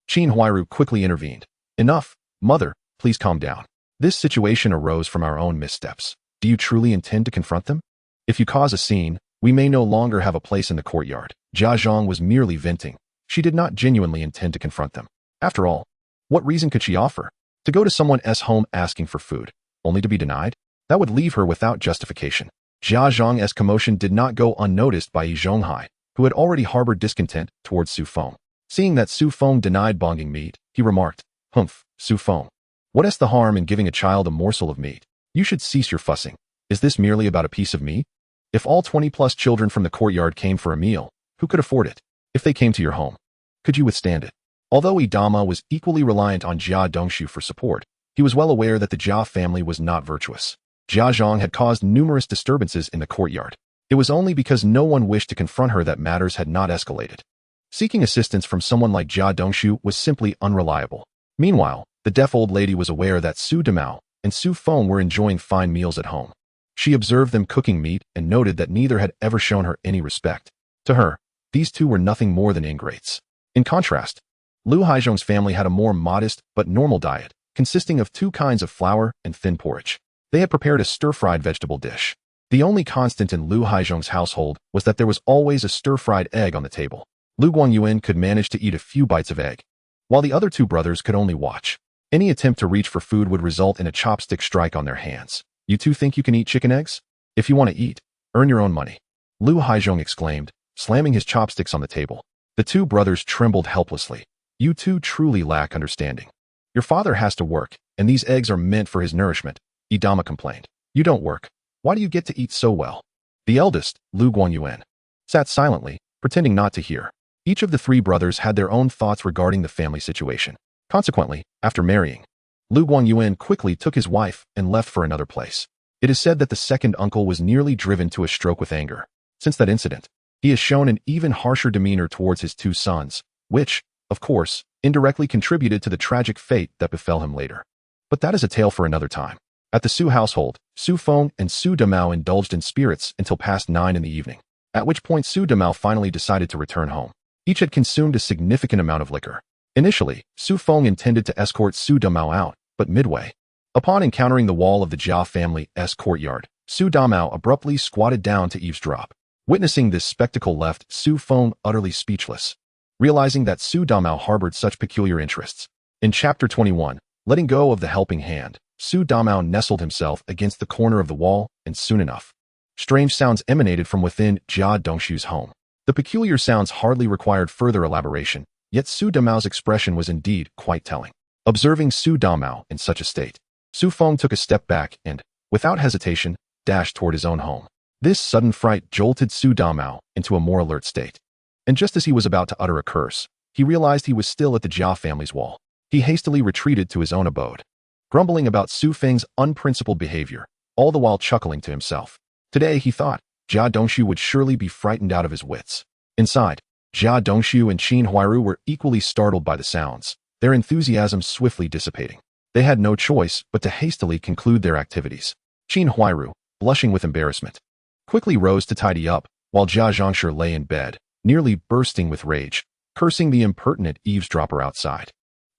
Qin Huairu quickly intervened. Enough, mother, please calm down. This situation arose from our own missteps. Do you truly intend to confront them? If you cause a scene, we may no longer have a place in the courtyard. Jia Zhang was merely venting. She did not genuinely intend to confront them. After all, what reason could she offer? To go to someone's home asking for food, only to be denied? That would leave her without justification. Jia Zhang's commotion did not go unnoticed by Yi Zhonghai, who had already harbored discontent towards Su Feng. Seeing that Su Feng denied Bongying meat, he remarked, "Humph, Su Feng. What is the harm in giving a child a morsel of meat? You should cease your fussing. Is this merely about a piece of meat? If all 20+ children from the courtyard came for a meal, who could afford it? If they came to your home, could you withstand it?" Although Idama was equally reliant on Jia Dongshu for support, he was well aware that the Jia family was not virtuous. Jia Zhang had caused numerous disturbances in the courtyard. It was only because no one wished to confront her that matters had not escalated. Seeking assistance from someone like Jia Dongshu was simply unreliable. Meanwhile, the deaf old lady was aware that Su Damao and Su Feng were enjoying fine meals at home. She observed them cooking meat and noted that neither had ever shown her any respect. To her, these two were nothing more than ingrates. In contrast, Lu Haizhong's family had a more modest but normal diet, consisting of 2 kinds of flour and thin porridge. They had prepared a stir-fried vegetable dish. The only constant in Lu Haizhong's household was that there was always a stir-fried egg on the table. Lu Guangyuan could manage to eat a few bites of egg, while the other 2 brothers could only watch. Any attempt to reach for food would result in a chopstick strike on their hands. You two think you can eat chicken eggs? If you want to eat, earn your own money. Lu Haizhong exclaimed, slamming his chopsticks on the table. The 2 brothers trembled helplessly. You two truly lack understanding. Your father has to work, and these eggs are meant for his nourishment, Idama complained. You don't work. Why do you get to eat so well? The eldest, Lu Guangyuan, sat silently, pretending not to hear. Each of the 3 brothers had their own thoughts regarding the family situation. Consequently, after marrying, Lu Guangyuan quickly took his wife and left for another place. It is said that the second uncle was nearly driven to a stroke with anger. Since that incident, he has shown an even harsher demeanor towards his 2 sons, which, of course, indirectly contributed to the tragic fate that befell him later. But that is a tale for another time. At the Su household, Su Feng and Su Damao indulged in spirits until past 9 in the evening, at which point Su Damao finally decided to return home. Each had consumed a significant amount of liquor. Initially, Su Feng intended to escort Su Damao out, but midway, upon encountering the wall of the Jia family's courtyard, Su Damao abruptly squatted down to eavesdrop. Witnessing this spectacle left Su Feng utterly speechless, realizing that Su Damao harbored such peculiar interests. In Chapter 21, letting go of the helping hand, Su Damao nestled himself against the corner of the wall, and soon enough, strange sounds emanated from within Jia Dongshu's home. The peculiar sounds hardly required further elaboration, yet Su Damao's expression was indeed quite telling. Observing Su Damao in such a state, Su Feng took a step back and, without hesitation, dashed toward his own home. This sudden fright jolted Su Damao into a more alert state. And just as he was about to utter a curse, he realized he was still at the Jia family's wall. He hastily retreated to his own abode, grumbling about Su Feng's unprincipled behavior, all the while chuckling to himself. Today, he thought, Jia Dongshu would surely be frightened out of his wits. Inside, Jia Dongshu and Qin Huairu were equally startled by the sounds, their enthusiasm swiftly dissipating. They had no choice but to hastily conclude their activities. Qin Huairu, blushing with embarrassment, quickly rose to tidy up, while Jia Zhangshi lay in bed, nearly bursting with rage, cursing the impertinent eavesdropper outside.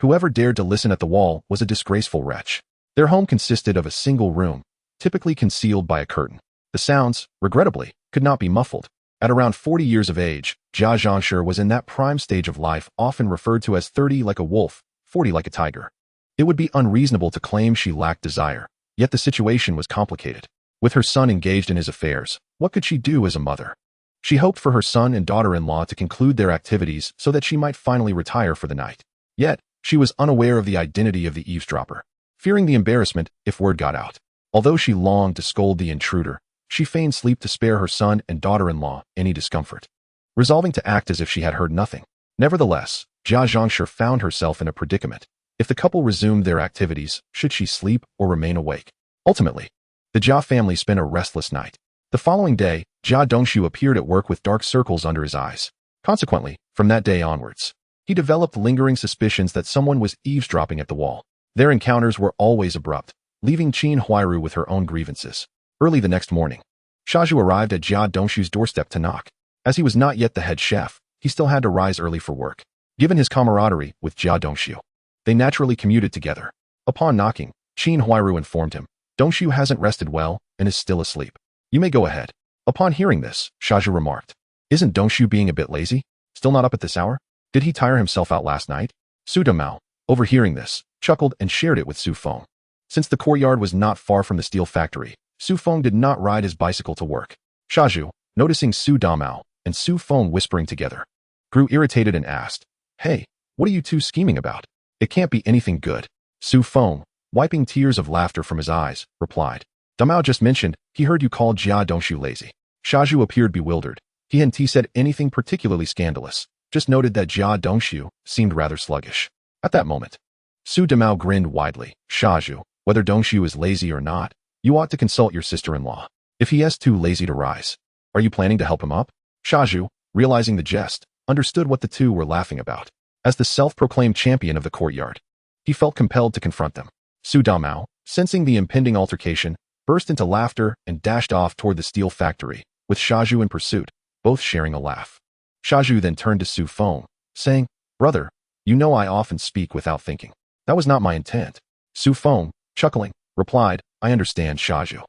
Whoever dared to listen at the wall was a disgraceful wretch. Their home consisted of a single room, typically concealed by a curtain. The sounds, regrettably, could not be muffled. At around 40 years of age, Jia Zhangshi was in that prime stage of life often referred to as 30 like a wolf, 40 like a tiger. It would be unreasonable to claim she lacked desire, yet the situation was complicated. With her son engaged in his affairs, what could she do as a mother? She hoped for her son and daughter-in-law to conclude their activities so that she might finally retire for the night. Yet, she was unaware of the identity of the eavesdropper, fearing the embarrassment if word got out. Although she longed to scold the intruder, she feigned sleep to spare her son and daughter-in-law any discomfort, resolving to act as if she had heard nothing. Nevertheless, Jia Zhangshi found herself in a predicament. If the couple resumed their activities, should she sleep or remain awake? Ultimately, the Jia family spent a restless night. The following day, Jia Dongshu appeared at work with dark circles under his eyes. Consequently, from that day onwards, he developed lingering suspicions that someone was eavesdropping at the wall. Their encounters were always abrupt, leaving Qin Huairu with her own grievances. Early the next morning, Shaju arrived at Jia Dongshu's doorstep to knock. As he was not yet the head chef, he still had to rise early for work. Given his camaraderie with Jia Dongshu, they naturally commuted together. Upon knocking, Qin Huairu informed him, Dongshu hasn't rested well and is still asleep. You may go ahead. Upon hearing this, Shaju remarked, Isn't Dongshu being a bit lazy? Still not up at this hour? Did he tire himself out last night? Su Damao, overhearing this, chuckled and shared it with Su Feng. Since the courtyard was not far from the steel factory, Su Feng did not ride his bicycle to work. Shaju, noticing Su Damao and Su Feng whispering together, grew irritated and asked, Hey, what are you two scheming about? It can't be anything good. Su Feng, wiping tears of laughter from his eyes, replied, Damao just mentioned he heard you call Jia Dongshu lazy. Shaju appeared bewildered. He hadn't said anything particularly scandalous, just noted that Jia Dongshu seemed rather sluggish. At that moment, Su Damao grinned widely. Shaju, whether Dongshu is lazy or not, you ought to consult your sister-in-law. If he is too lazy to rise, are you planning to help him up? Shaju, realizing the jest, understood what the two were laughing about. As the self-proclaimed champion of the courtyard, he felt compelled to confront them. Su Damao, sensing the impending altercation, burst into laughter and dashed off toward the steel factory, with Shaju in pursuit, both sharing a laugh. Shaju then turned to Su Feng, saying, Brother, you know I often speak without thinking. That was not my intent. Su Feng, chuckling, replied, I understand, Shaju.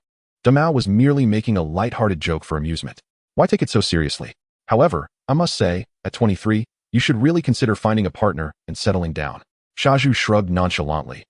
Damao was merely making a light-hearted joke for amusement. Why take it so seriously? However, I must say, at 23, you should really consider finding a partner and settling down. Shaju shrugged nonchalantly.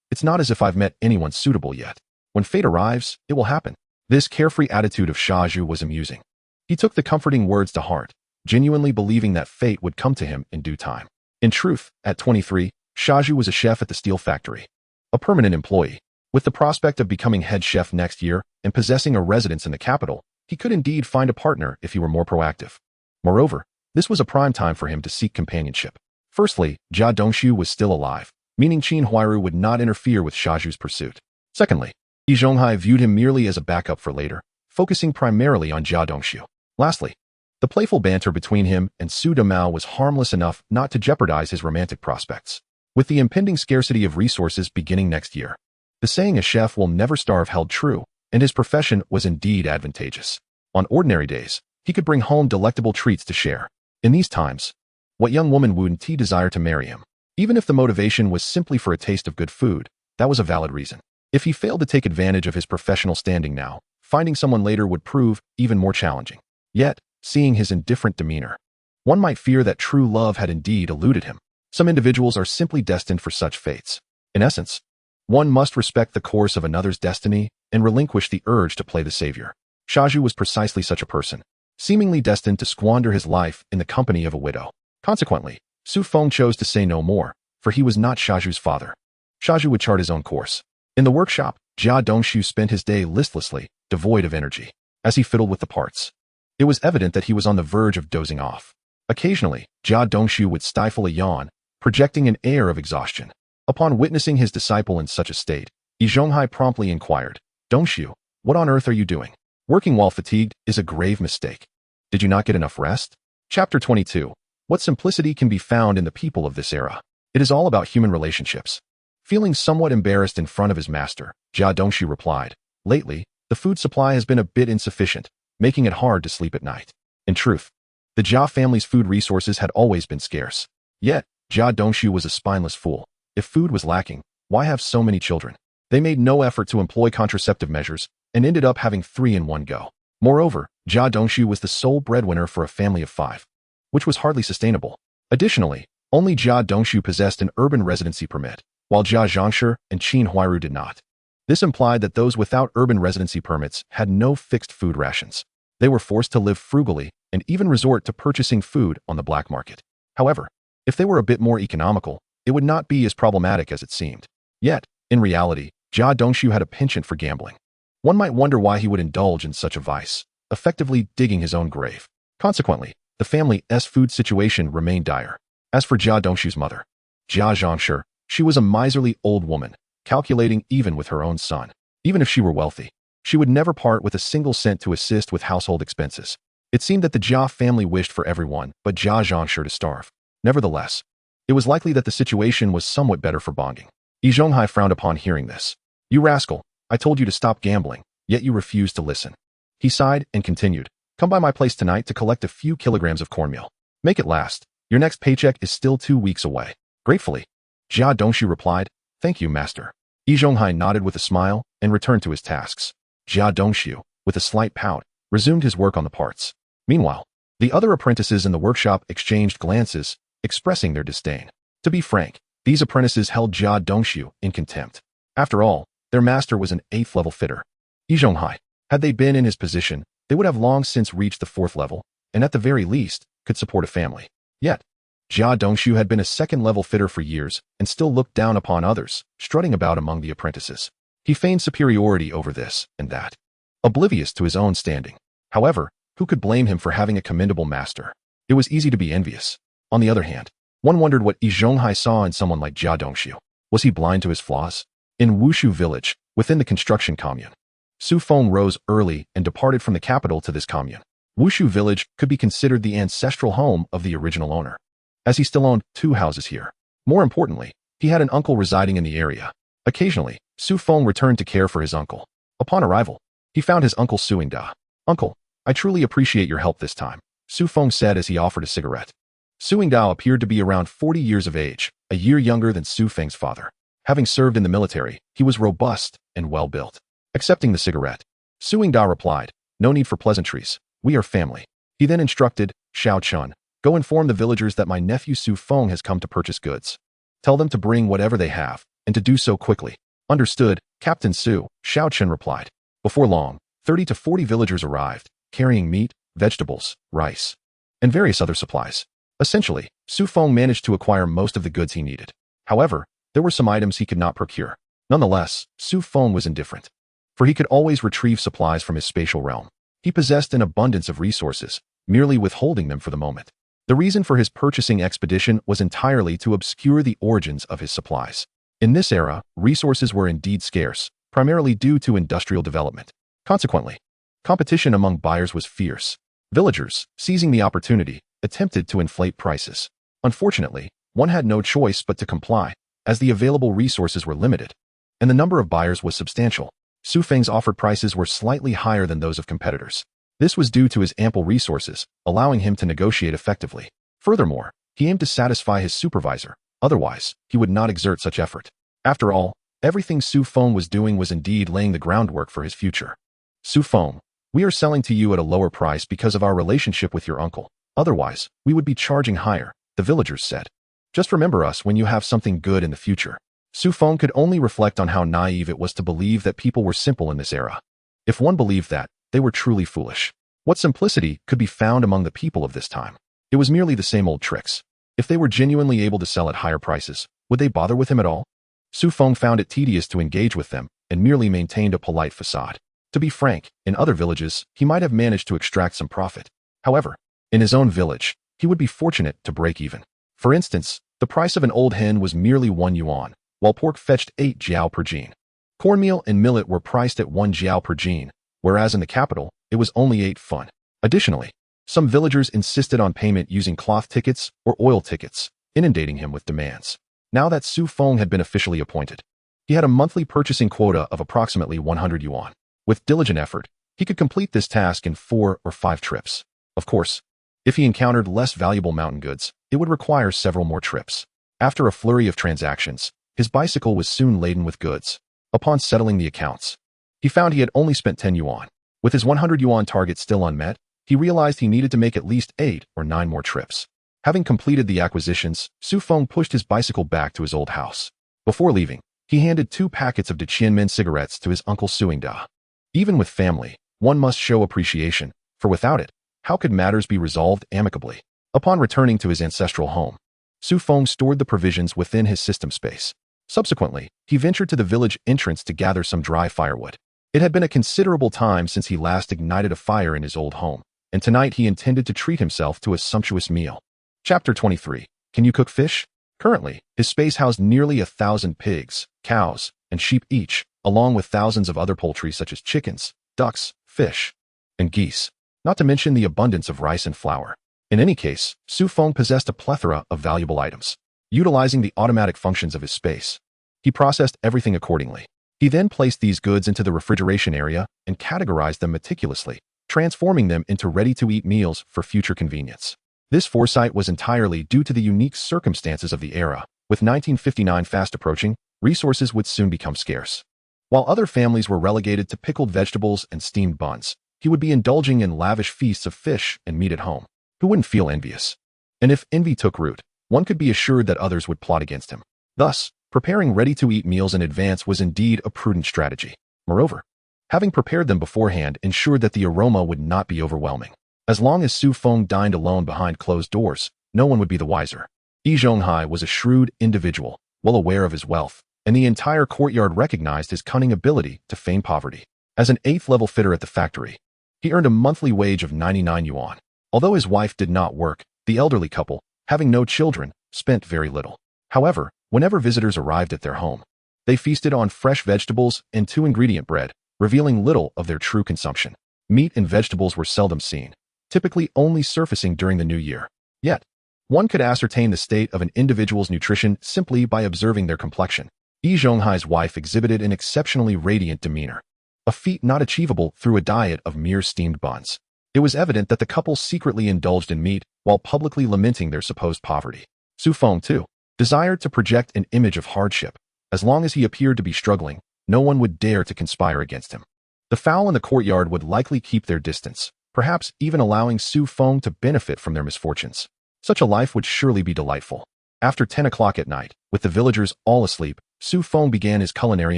It's not as if I've met anyone suitable yet. When fate arrives, it will happen. This carefree attitude of Shaju was amusing. He took the comforting words to heart, genuinely believing that fate would come to him in due time. In truth, at 23, Shaju was a chef at the steel factory, a permanent employee. With the prospect of becoming head chef next year and possessing a residence in the capital, he could indeed find a partner if he were more proactive. Moreover, this was a prime time for him to seek companionship. Firstly, Jia Dongshu was still alive, meaning Qin Huairu would not interfere with Shaju's pursuit. Secondly, Yi Zhonghai viewed him merely as a backup for later, focusing primarily on Jia Dongshu. Lastly, the playful banter between him and Su Damao was harmless enough not to jeopardize his romantic prospects. With the impending scarcity of resources beginning next year, the saying a chef will never starve held true, and his profession was indeed advantageous. On ordinary days, he could bring home delectable treats to share. In these times, what young woman wouldn't desire to marry him? Even if the motivation was simply for a taste of good food, that was a valid reason. If he failed to take advantage of his professional standing now, finding someone later would prove even more challenging. Yet, seeing his indifferent demeanor, one might fear that true love had indeed eluded him. Some individuals are simply destined for such fates. In essence, one must respect the course of another's destiny and relinquish the urge to play the savior. Shaju was precisely such a person, seemingly destined to squander his life in the company of a widow. Consequently, Su Feng chose to say no more, for he was not Shaju's father. Shaju would chart his own course. In the workshop, Jia Dongshu spent his day listlessly, devoid of energy, as he fiddled with the parts. It was evident that he was on the verge of dozing off. Occasionally, Jia Dongshu would stifle a yawn, projecting an air of exhaustion. Upon witnessing his disciple in such a state, Yi Zhonghai promptly inquired, Dongshu, what on earth are you doing? Working while fatigued is a grave mistake. Did you not get enough rest? Chapter 22. What simplicity can be found in the people of this era? It is all about human relationships. Feeling somewhat embarrassed in front of his master, Jia Dongshu replied, Lately, the food supply has been a bit insufficient, making it hard to sleep at night. In truth, the Jia family's food resources had always been scarce. Yet, Jia Dongshu was a spineless fool. If food was lacking, why have so many children? They made no effort to employ contraceptive measures and ended up having 3 in one go. Moreover, Jia Dongshu was the sole breadwinner for a family of 5, which was hardly sustainable. Additionally, only Jia Dongshu possessed an urban residency permit, while Jia Zhangshi and Qin Huairu did not. This implied that those without urban residency permits had no fixed food rations. They were forced to live frugally and even resort to purchasing food on the black market. However, if they were a bit more economical, it would not be as problematic as it seemed. Yet, in reality, Jia Dongshu had a penchant for gambling. One might wonder why he would indulge in such a vice, effectively digging his own grave. Consequently, the family's food situation remained dire. As for Jia Dongshu's mother, Jia Zhangshi, she was a miserly old woman, calculating even with her own son. Even if she were wealthy, she would never part with a single cent to assist with household expenses. It seemed that the Jia family wished for everyone but Jia Zhangshi to starve. Nevertheless, it was likely that the situation was somewhat better for Bonging. Yi Zhonghai frowned upon hearing this. "You rascal, I told you to stop gambling, yet you refused to listen." He sighed and continued, "Come by my place tonight to collect a few kilograms of cornmeal. Make it last. Your next paycheck is still 2 weeks away." Gratefully, Jia Dongshu replied, "Thank you, master." Yi Zhonghai nodded with a smile and returned to his tasks. Jia Dongshu, with a slight pout, resumed his work on the parts. Meanwhile, the other apprentices in the workshop exchanged glances, expressing their disdain. To be frank, these apprentices held Jia Dongshu in contempt. After all, their master was an 8th level fitter. Yi Zhonghai, had they been in his position, they would have long since reached the 4th level, and at the very least, could support a family. Yet, Jia Dongshu had been a 2nd level fitter for years and still looked down upon others, strutting about among the apprentices. He feigned superiority over this and that, oblivious to his own standing. However, who could blame him for having a commendable master? It was easy to be envious. On the other hand, one wondered what Yi Zhonghai saw in someone like Jia Dongshu. Was he blind to his flaws? In Wushu village, within the construction commune, Su Feng rose early and departed from the capital to this commune. Wushu village could be considered the ancestral home of the original owner, as he still owned 2 houses here. More importantly, he had an uncle residing in the area. Occasionally, Su Feng returned to care for his uncle. Upon arrival, he found his uncle suing Da. "Uncle, I truly appreciate your help this time," Su Feng said as he offered a cigarette. Suing Dao appeared to be around 40 years of age, a year younger than Su Feng's father. Having served in the military, he was robust and well-built. Accepting the cigarette, Suing Da replied, "No need for pleasantries. We are family." He then instructed Xiao Chun, "Go inform the villagers that my nephew Su Feng has come to purchase goods. Tell them to bring whatever they have, and to do so quickly." "Understood, Captain Su," Xiao Chun replied. Before long, 30 to 40 villagers arrived, carrying meat, vegetables, rice, and various other supplies. Essentially, Su Feng managed to acquire most of the goods he needed. However, there were some items he could not procure. Nonetheless, Su Feng was indifferent, for he could always retrieve supplies from his spatial realm. He possessed an abundance of resources, merely withholding them for the moment. The reason for his purchasing expedition was entirely to obscure the origins of his supplies. In this era, resources were indeed scarce, primarily due to industrial development. Consequently, competition among buyers was fierce. Villagers, seizing the opportunity, attempted to inflate prices. Unfortunately, one had no choice but to comply, as the available resources were limited, and the number of buyers was substantial. Su Feng's offered prices were slightly higher than those of competitors. This was due to his ample resources, allowing him to negotiate effectively. Furthermore, he aimed to satisfy his supervisor, otherwise, he would not exert such effort. After all, everything Su Feng was doing was indeed laying the groundwork for his future. "Su Feng, we are selling to you at a lower price because of our relationship with your uncle. Otherwise, we would be charging higher," the villagers said. "Just remember us when you have something good in the future." Su Feng could only reflect on how naive it was to believe that people were simple in this era. If one believed that, they were truly foolish. What simplicity could be found among the people of this time? It was merely the same old tricks. If they were genuinely able to sell at higher prices, would they bother with him at all? Su Feng found it tedious to engage with them and merely maintained a polite facade. To be frank, in other villages, he might have managed to extract some profit. However, in his own village, he would be fortunate to break even. For instance, the price of an old hen was merely 1 yuan, while pork fetched 8 jiao per jin. Cornmeal and millet were priced at 1 jiao per jin, whereas in the capital, it was only 8 fun. Additionally, some villagers insisted on payment using cloth tickets or oil tickets, inundating him with demands. Now that Su Feng had been officially appointed, he had a monthly purchasing quota of approximately 100 yuan. With diligent effort, he could complete this task in 4 or 5 trips. Of course, if he encountered less valuable mountain goods, it would require several more trips. After a flurry of transactions, his bicycle was soon laden with goods. Upon settling the accounts, he found he had only spent 10 yuan. With his 100 yuan target still unmet, he realized he needed to make at least 8 or 9 more trips. Having completed the acquisitions, Su Feng pushed his bicycle back to his old house. Before leaving, he handed 2 packets of Deqianmen cigarettes to his uncle Suing Da. Even with family, one must show appreciation, for without it, how could matters be resolved amicably? Upon returning to his ancestral home, Su Feng stored the provisions within his system space. Subsequently, he ventured to the village entrance to gather some dry firewood. It had been a considerable time since he last ignited a fire in his old home, and tonight he intended to treat himself to a sumptuous meal. Chapter 23. Can you cook fish? Currently, his space housed nearly 1,000 pigs, cows, and sheep each, along with thousands of other poultry such as chickens, ducks, fish, and geese, not to mention the abundance of rice and flour. In any case, Su Feng possessed a plethora of valuable items. Utilizing the automatic functions of his space, he processed everything accordingly. He then placed these goods into the refrigeration area and categorized them meticulously, transforming them into ready-to-eat meals for future convenience. This foresight was entirely due to the unique circumstances of the era. With 1959 fast approaching, resources would soon become scarce. While other families were relegated to pickled vegetables and steamed buns, he would be indulging in lavish feasts of fish and meat at home. Who wouldn't feel envious? And if envy took root, one could be assured that others would plot against him. Thus, preparing ready-to-eat meals in advance was indeed a prudent strategy. Moreover, having prepared them beforehand ensured that the aroma would not be overwhelming. As long as Su Feng dined alone behind closed doors, no one would be the wiser. Yi Zhonghai was a shrewd individual, well aware of his wealth, and the entire courtyard recognized his cunning ability to feign poverty. As an 8th-level fitter at the factory, he earned a monthly wage of 99 yuan. Although his wife did not work, the elderly couple, having no children, spent very little. However, whenever visitors arrived at their home, they feasted on fresh vegetables and 2-ingredient bread, revealing little of their true consumption. Meat and vegetables were seldom seen, typically only surfacing during the new year. Yet, one could ascertain the state of an individual's nutrition simply by observing their complexion. Yi Zhonghai's wife exhibited an exceptionally radiant demeanor, a feat not achievable through a diet of mere steamed buns. It was evident that the couple secretly indulged in meat while publicly lamenting their supposed poverty. Su Feng, too, desired to project an image of hardship. As long as he appeared to be struggling, no one would dare to conspire against him. The fowl in the courtyard would likely keep their distance, perhaps even allowing Su Feng to benefit from their misfortunes. Such a life would surely be delightful. After 10 o'clock at night, with the villagers all asleep, Su Feng began his culinary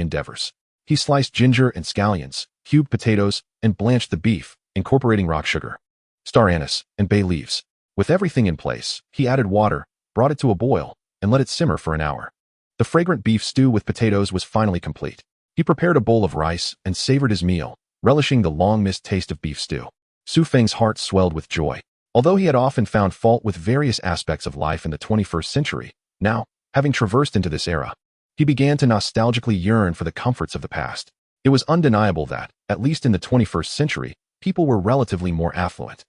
endeavors. He sliced ginger and scallions, cubed potatoes, and blanched the beef, incorporating rock sugar, star anise, and bay leaves. With everything in place, he added water, brought it to a boil, and let it simmer for an hour. The fragrant beef stew with potatoes was finally complete. He prepared a bowl of rice and savored his meal, relishing the long-missed taste of beef stew. Su Feng's heart swelled with joy. Although he had often found fault with various aspects of life in the 21st century, now, having traversed into this era, he began to nostalgically yearn for the comforts of the past. It was undeniable that, at least in the 21st century, people were relatively more affluent.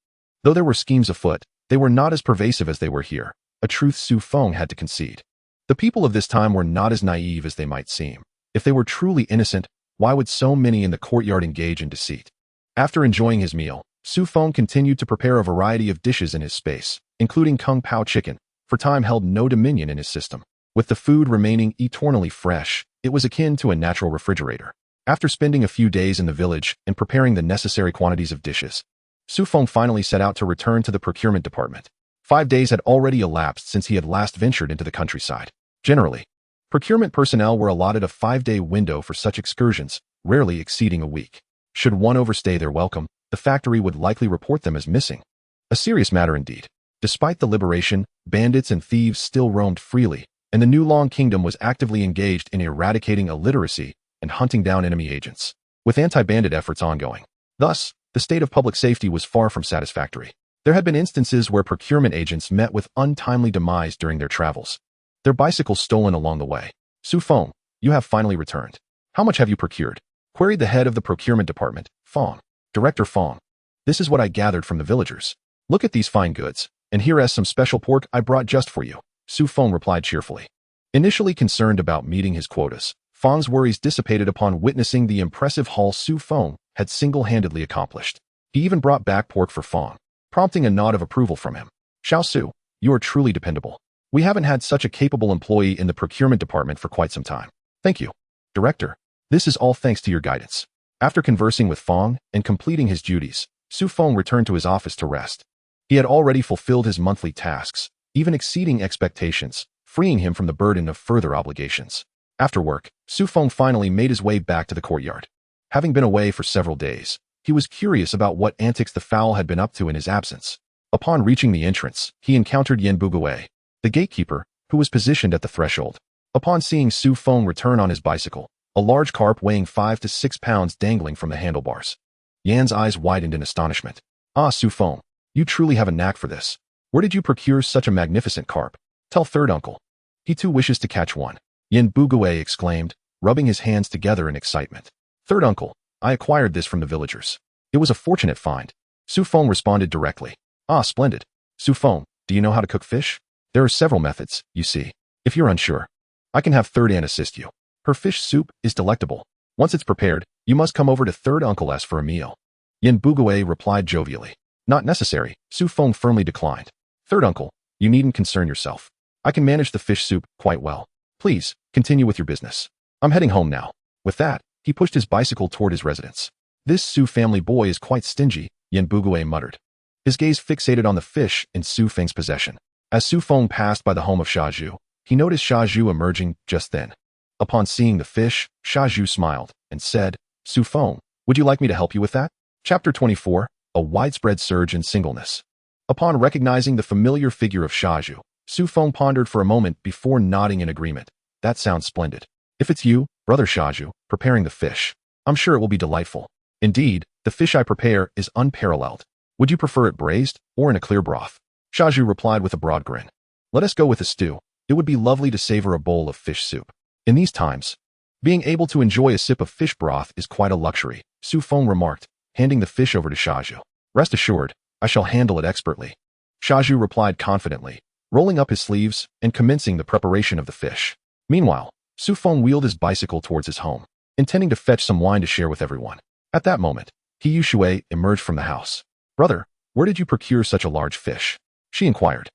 Though there were schemes afoot, they were not as pervasive as they were here, a truth Su Feng had to concede. The people of this time were not as naive as they might seem. If they were truly innocent, why would so many in the courtyard engage in deceit? After enjoying his meal, Su Feng continued to prepare a variety of dishes in his space, including Kung Pao chicken, for time held no dominion in his system. With the food remaining eternally fresh, it was akin to a natural refrigerator. After spending a few days in the village and preparing the necessary quantities of dishes, Su Feng finally set out to return to the procurement department. 5 days had already elapsed since he had last ventured into the countryside. Generally, procurement personnel were allotted a 5-day window for such excursions, rarely exceeding a week. Should one overstay their welcome, the factory would likely report them as missing. A serious matter indeed. Despite the liberation, bandits and thieves still roamed freely, and the New Long Kingdom was actively engaged in eradicating illiteracy and hunting down enemy agents, with anti-bandit efforts ongoing. Thus, the state of public safety was far from satisfactory. There had been instances where procurement agents met with untimely demise during their travels, their bicycles stolen along the way. Su Feng, you have finally returned. How much have you procured? Queried the head of the procurement department, Feng. Director Feng. This is what I gathered from the villagers. Look at these fine goods, and here is some special pork I brought just for you. Su Feng replied cheerfully. Initially concerned about meeting his quotas, Feng's worries dissipated upon witnessing the impressive haul Su Feng had single-handedly accomplished. He even brought back pork for Feng, prompting a nod of approval from him. Xiao Su, you are truly dependable. We haven't had such a capable employee in the procurement department for quite some time. Thank you, Director. This is all thanks to your guidance. After conversing with Feng and completing his duties, Su Feng returned to his office to rest. He had already fulfilled his monthly tasks, even exceeding expectations, freeing him from the burden of further obligations. After work, Su Feng finally made his way back to the courtyard. Having been away for several days, He was curious about what antics the fowl had been up to in his absence. Upon reaching the entrance, he encountered Yen Bugue, the gatekeeper, who was positioned at the threshold. Upon seeing Su Feng return on his bicycle, a large carp weighing 5 to 6 pounds dangling from the handlebars. Yan's eyes widened in astonishment. Ah, Su Feng, you truly have a knack for this. Where did you procure such a magnificent carp? Tell third uncle. He too wishes to catch one. Yen Bugue exclaimed, rubbing his hands together in excitement. Third uncle, I acquired this from the villagers. It was a fortunate find. Su Feng responded directly. Ah, splendid. Su Feng, do you know how to cook fish? There are several methods, you see. If you're unsure, I can have third aunt assist you. Her fish soup is delectable. Once it's prepared, you must come over to third uncle's for a meal. Yen Bugue replied jovially. Not necessary, Su Feng firmly declined. Third uncle, you needn't concern yourself. I can manage the fish soup quite well. Please, continue with your business. I'm heading home now. With that, he pushed his bicycle toward his residence. This Su family boy is quite stingy, Yen Bugue muttered. His gaze fixated on the fish in Su Feng's possession. As Su Feng passed by the home of Shaju, he noticed Shaju emerging just then. Upon seeing the fish, Shaju smiled and said, Su Feng, would you like me to help you with that? Chapter 24, A Widespread Surge in Singleness. Upon recognizing the familiar figure of Shaju, Su Feng pondered for a moment before nodding in agreement. That sounds splendid. If it's you, brother Shaju, preparing the fish, I'm sure it will be delightful. Indeed, the fish I prepare is unparalleled. Would you prefer it braised or in a clear broth? Shaju replied with a broad grin. Let us go with a stew. It would be lovely to savor a bowl of fish soup. In these times, being able to enjoy a sip of fish broth is quite a luxury, Su Feng remarked, handing the fish over to Shaju. Rest assured, I shall handle it expertly. Shaju replied confidently, rolling up his sleeves and commencing the preparation of the fish. Meanwhile, Su Feng wheeled his bicycle towards his home, intending to fetch some wine to share with everyone. At that moment, He Shui emerged from the house. Brother, where did you procure such a large fish? She inquired.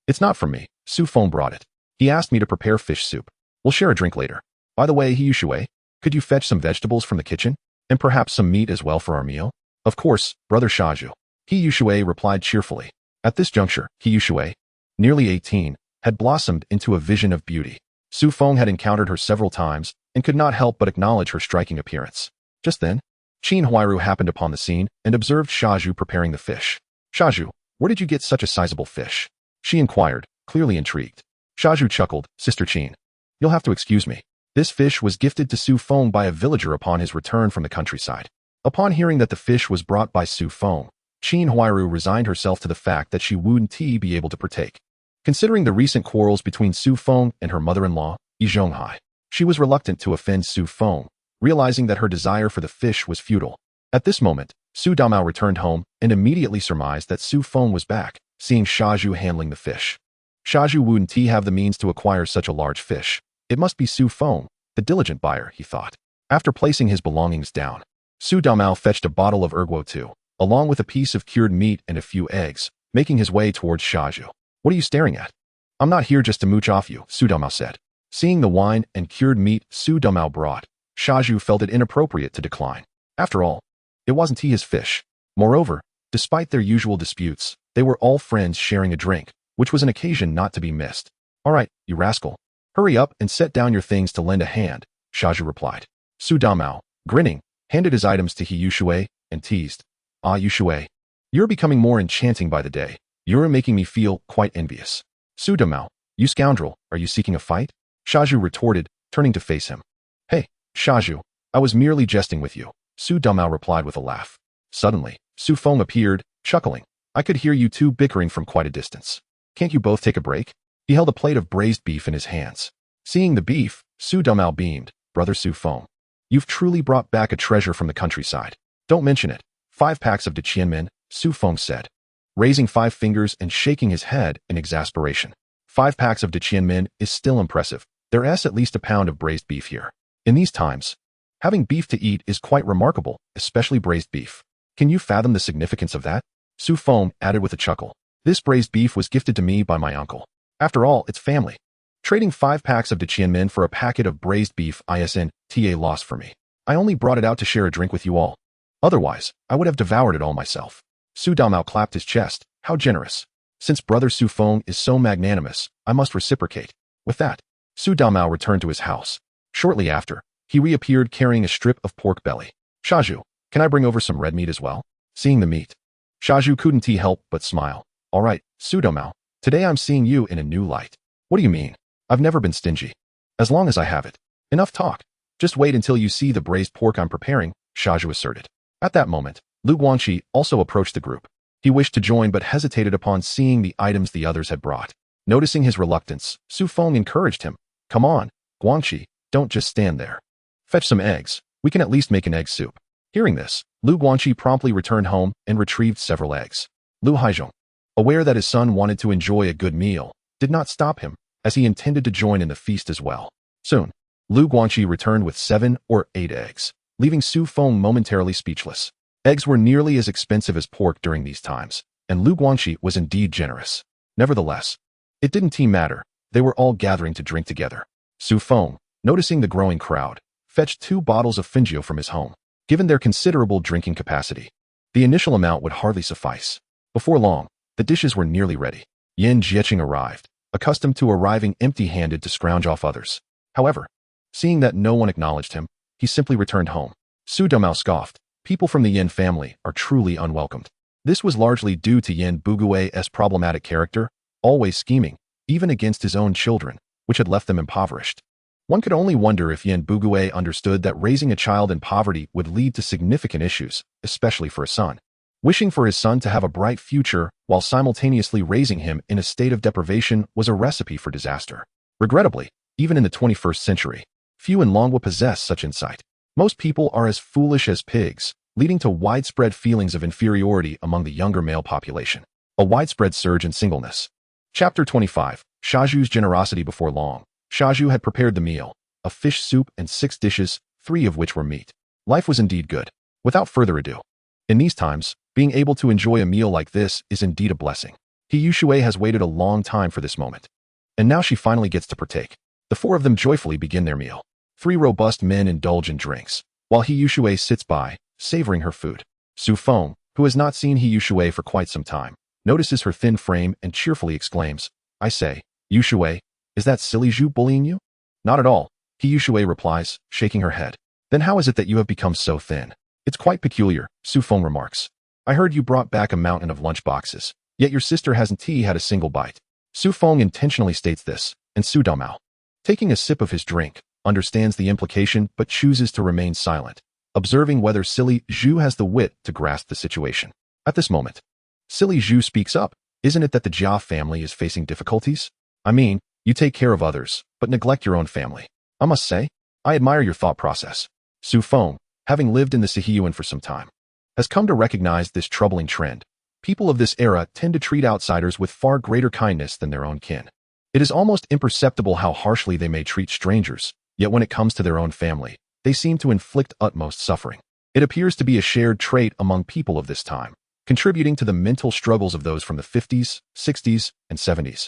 It's not from me, Su Feng brought it. He asked me to prepare fish soup. We'll share a drink later. By the way, He Shui, could you fetch some vegetables from the kitchen? And perhaps some meat as well for our meal? Of course, brother Shaju. He Shui replied cheerfully. At this juncture, He Shui, nearly 18, had blossomed into a vision of beauty. Su Feng had encountered her several times and could not help but acknowledge her striking appearance. Just then, Qin Huairu happened upon the scene and observed Shaju preparing the fish. Shaju, where did you get such a sizable fish? She inquired, clearly intrigued. Shaju chuckled, Sister Qin. You'll have to excuse me. This fish was gifted to Su Feng by a villager upon his return from the countryside. Upon hearing that the fish was brought by Su Feng, Qin Huairu resigned herself to the fact that she wouldn't be able to partake. Considering the recent quarrels between Su Feng and her mother-in-law, Yi Zhonghai, she was reluctant to offend Su Feng, realizing that her desire for the fish was futile. At this moment, Su Damao returned home and immediately surmised that Su Feng was back, seeing Shaju handling the fish. Shaju wouldn't have the means to acquire such a large fish. It must be Su Feng, the diligent buyer, he thought. After placing his belongings down, Su Damao fetched a bottle of erguo too, along with a piece of cured meat and a few eggs, making his way towards Shaju. What are you staring at? I'm not here just to mooch off you, Su Damao said. Seeing the wine and cured meat Su Damao brought, Shaju felt it inappropriate to decline. After all, it wasn't his fish. Moreover, despite their usual disputes, they were all friends sharing a drink, which was an occasion not to be missed. All right, you rascal. Hurry up and set down your things to lend a hand, Shaju replied. Su Damao, grinning, handed his items to He Shui and teased. Ah, Shui, you're becoming more enchanting by the day. You're making me feel quite envious. Su Damao, you scoundrel, are you seeking a fight? Shaju retorted, turning to face him. Hey, Shaju, I was merely jesting with you, Su Damao replied with a laugh. Suddenly, Su Feng appeared, chuckling. I could hear you two bickering from quite a distance. Can't you both take a break? He held a plate of braised beef in his hands. Seeing the beef, Su Damao beamed. Brother Su Feng, you've truly brought back a treasure from the countryside. Don't mention it. 5 packs of Diqianmen, Su Feng said, raising 5 fingers and shaking his head in exasperation. 5 packs of Diqianmen is still impressive. There's at least a pound of braised beef here. In these times, having beef to eat is quite remarkable, especially braised beef. Can you fathom the significance of that? Su Feng added with a chuckle. This braised beef was gifted to me by my uncle. After all, it's family. Trading 5 packs of Diqianmen for a packet of braised beef isn't a loss for me. I only brought it out to share a drink with you all. Otherwise, I would have devoured it all myself. Su Damao clapped his chest. How generous. Since brother Su Feng is so magnanimous, I must reciprocate. With that, Su Damao returned to his house. Shortly after, he reappeared carrying a strip of pork belly. Shaju, Can I bring over some red meat as well? Seeing the meat, Shaju couldn't help but smile. All right, Su Domao. Today I'm seeing you in a new light. What do you mean? I've never been stingy. As long as I have it. Enough talk. Just wait until you see the braised pork I'm preparing, Shaju asserted. At that moment, Lu Guangqi also approached the group. He wished to join but hesitated upon seeing the items the others had brought. Noticing his reluctance, Su Feng encouraged him. Come on, Guangqi, don't just stand there. Fetch some eggs. We can at least make an egg soup. Hearing this, Lu Guangqi promptly returned home and retrieved several eggs. Lu Haizhong, aware that his son wanted to enjoy a good meal, did not stop him, as he intended to join in the feast as well. Soon, Lu Guangqi returned with 7 or 8 eggs, leaving Su Feng momentarily speechless. Eggs were nearly as expensive as pork during these times, and Lu Guangqi was indeed generous. Nevertheless, it didn't matter. They were all gathering to drink together. Su Feng, noticing the growing crowd, fetched 2 bottles of Fengjiu from his home. Given their considerable drinking capacity, the initial amount would hardly suffice. Before long, the dishes were nearly ready. Yin Jieqing arrived, accustomed to arriving empty-handed to scrounge off others. However, seeing that no one acknowledged him, he simply returned home. Su Domao scoffed. People from the Yin family are truly unwelcomed. This was largely due to Yin Bugui's problematic character, always scheming, even against his own children, which had left them impoverished. One could only wonder if Yin Bugui understood that raising a child in poverty would lead to significant issues, especially for a son. Wishing for his son to have a bright future while simultaneously raising him in a state of deprivation was a recipe for disaster. Regrettably, even in the 21st century, few in Longwa possess such insight. Most people are as foolish as pigs, leading to widespread feelings of inferiority among the younger male population. A widespread surge in singleness. Chapter 25. Shaju's generosity before long. Shaju had prepared the meal, a fish soup and 6 dishes, 3 of which were meat. Life was indeed good. Without further ado, in these times, being able to enjoy a meal like this is indeed a blessing. He Yushui has waited a long time for this moment. And now she finally gets to partake. The 4 of them joyfully begin their meal. 3 robust men indulge in drinks, while He Yushui sits by, savoring her food. Su Feng, who has not seen He Yushui for quite some time, notices her thin frame and cheerfully exclaims, I say, Yushui, is that silly Zhu bullying you? Not at all, He Yushui replies, shaking her head. Then how is it that you have become so thin? It's quite peculiar, Su Feng remarks. I heard you brought back a mountain of lunch boxes, yet your sister hasn't had a single bite. Su Feng intentionally states this, and Su Domao, taking a sip of his drink, understands the implication but chooses to remain silent, observing whether silly Zhu has the wit to grasp the situation. At this moment, silly Zhu speaks up. Isn't it that the Jia family is facing difficulties? I mean, you take care of others, but neglect your own family. I must say, I admire your thought process. Su Feng, having lived in the Sihiyuan for some time, has come to recognize this troubling trend. People of this era tend to treat outsiders with far greater kindness than their own kin. It is almost imperceptible how harshly they may treat strangers, yet when it comes to their own family, they seem to inflict utmost suffering. It appears to be a shared trait among people of this time, contributing to the mental struggles of those from the 50s, 60s, and 70s.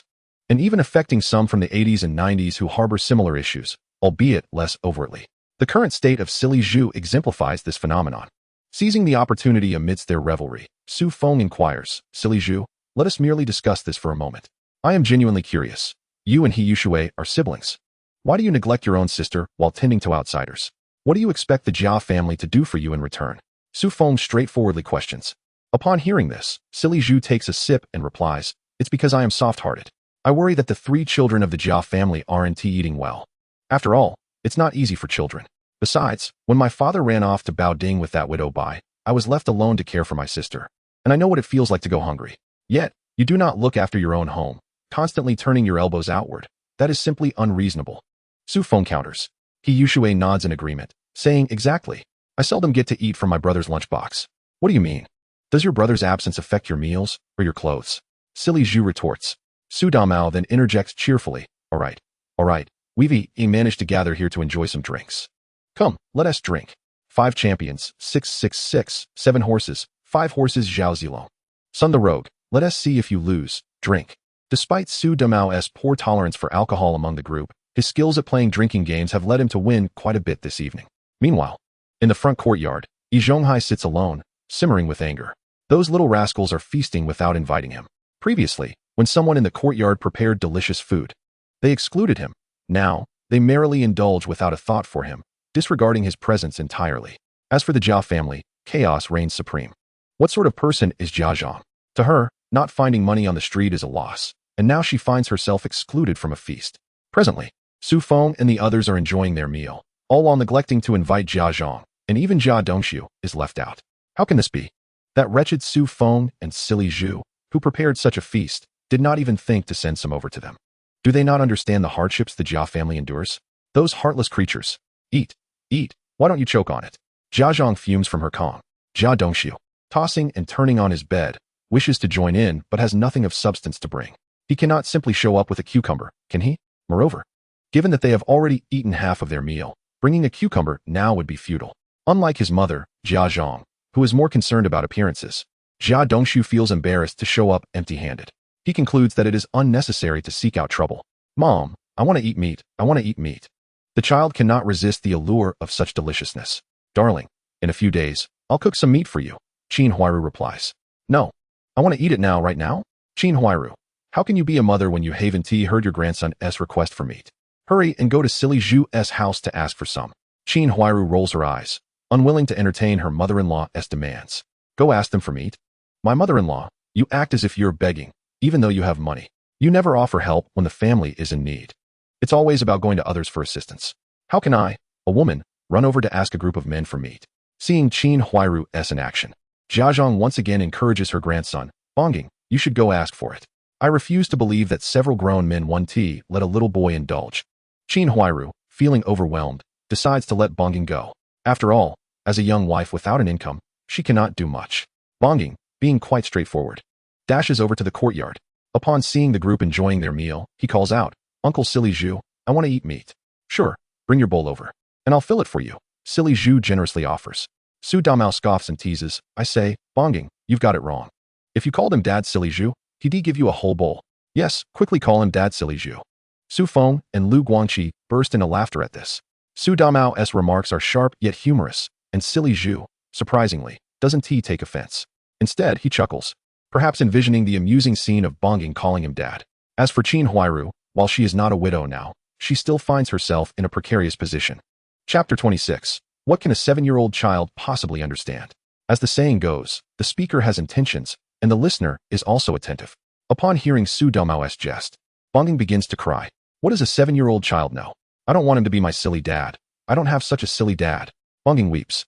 And even affecting some from the 80s and 90s who harbor similar issues, albeit less overtly. The current state of silly Zhu exemplifies this phenomenon. Seizing the opportunity amidst their revelry, Su Feng inquires, Silly Zhu, let us merely discuss this for a moment. I am genuinely curious. You and He Yushui are siblings. Why do you neglect your own sister while tending to outsiders? What do you expect the Jia family to do for you in return? Su Feng straightforwardly questions. Upon hearing this, Silly Zhu takes a sip and replies, it's because I am soft-hearted. I worry that the 3 children of the Jia family aren't eating well. After all, it's not easy for children. Besides, when my father ran off to Baoding with that widow Bai, I was left alone to care for my sister. And I know what it feels like to go hungry. Yet, you do not look after your own home, constantly turning your elbows outward. That is simply unreasonable. Su Feng counters. He Yushui nods in agreement, saying, exactly. I seldom get to eat from my brother's lunchbox. What do you mean? Does your brother's absence affect your meals, or your clothes? Silly Zhu retorts. Su Domao then interjects cheerfully, all right, we've managed to gather here to enjoy some drinks. Come, let us drink. 5 champions, 666, 7 horses, 5 horses Zhao Zilong. Sun the Rogue, let us see if you lose, drink. Despite Su Domao's poor tolerance for alcohol among the group, his skills at playing drinking games have led him to win quite a bit this evening. Meanwhile, in the front courtyard, Yi Zhonghai sits alone, simmering with anger. Those little rascals are feasting without inviting him. Previously, when someone in the courtyard prepared delicious food, they excluded him. Now, they merrily indulge without a thought for him, disregarding his presence entirely. As for the Jia family, chaos reigns supreme. What sort of person is Jia Zhang? To her, not finding money on the street is a loss, and now she finds herself excluded from a feast. Presently, Su Feng and the others are enjoying their meal, all while neglecting to invite Jia Zhang, and even Jia Dongxiu is left out. How can this be? That wretched Su Feng and silly Zhu, who prepared such a feast, did not even think to send some over to them. Do they not understand the hardships the Jia family endures? Those heartless creatures. Eat, eat, why don't you choke on it? Jia Zhang fumes from her calm. Jia Dongxiu, tossing and turning on his bed, wishes to join in but has nothing of substance to bring. He cannot simply show up with a cucumber, can he? Moreover, given that they have already eaten half of their meal, bringing a cucumber now would be futile. Unlike his mother, Jia Zhang, who is more concerned about appearances, Jia Dongxiu feels embarrassed to show up empty-handed. He concludes that it is unnecessary to seek out trouble. Mom, I want to eat meat, I want to eat meat. The child cannot resist the allure of such deliciousness. Darling, in a few days, I'll cook some meat for you, Qin Huairu replies. No, I want to eat it now, right now? Qin Huairu, how can you be a mother when you haven't heard your grandson's request for meat? Hurry and go to silly Zhu's house to ask for some. Qin Huairu rolls her eyes, unwilling to entertain her mother-in-law's demands. Go ask them for meat? My mother-in-law, you act as if you're begging, even though you have money. You never offer help when the family is in need. It's always about going to others for assistance. How can I, a woman, run over to ask a group of men for meat? Seeing Qin Huairu's in action, Jia Zhang once again encourages her grandson, Bonging, you should go ask for it. I refuse to believe that several grown men let a little boy indulge. Qin Huairu, feeling overwhelmed, decides to let Bonging go. After all, as a young wife without an income, she cannot do much. Bonging, being quite straightforward, dashes over to the courtyard. Upon seeing the group enjoying their meal, he calls out, Uncle Silly Zhu, I want to eat meat. Sure, bring your bowl over, and I'll fill it for you, Silly Zhu generously offers. Su Damao scoffs and teases, I say, Bonging, you've got it wrong. If you called him Dad Silly Zhu, he'd give you a whole bowl. Yes, quickly call him Dad Silly Zhu. Su Feng and Lu Guangqi burst into laughter at this. Su Damao's remarks are sharp yet humorous, and Silly Zhu, surprisingly, doesn't take offense. Instead, he chuckles, perhaps envisioning the amusing scene of Bonging calling him Dad. As for Qin Huairu, while she is not a widow now, she still finds herself in a precarious position. Chapter 26. What can a 7-year-old child possibly understand? As the saying goes, the speaker has intentions, and the listener is also attentive. Upon hearing Su Domao's jest, Bonging begins to cry. What does a 7-year-old child know? I don't want him to be my silly dad. I don't have such a silly dad. Bonging weeps.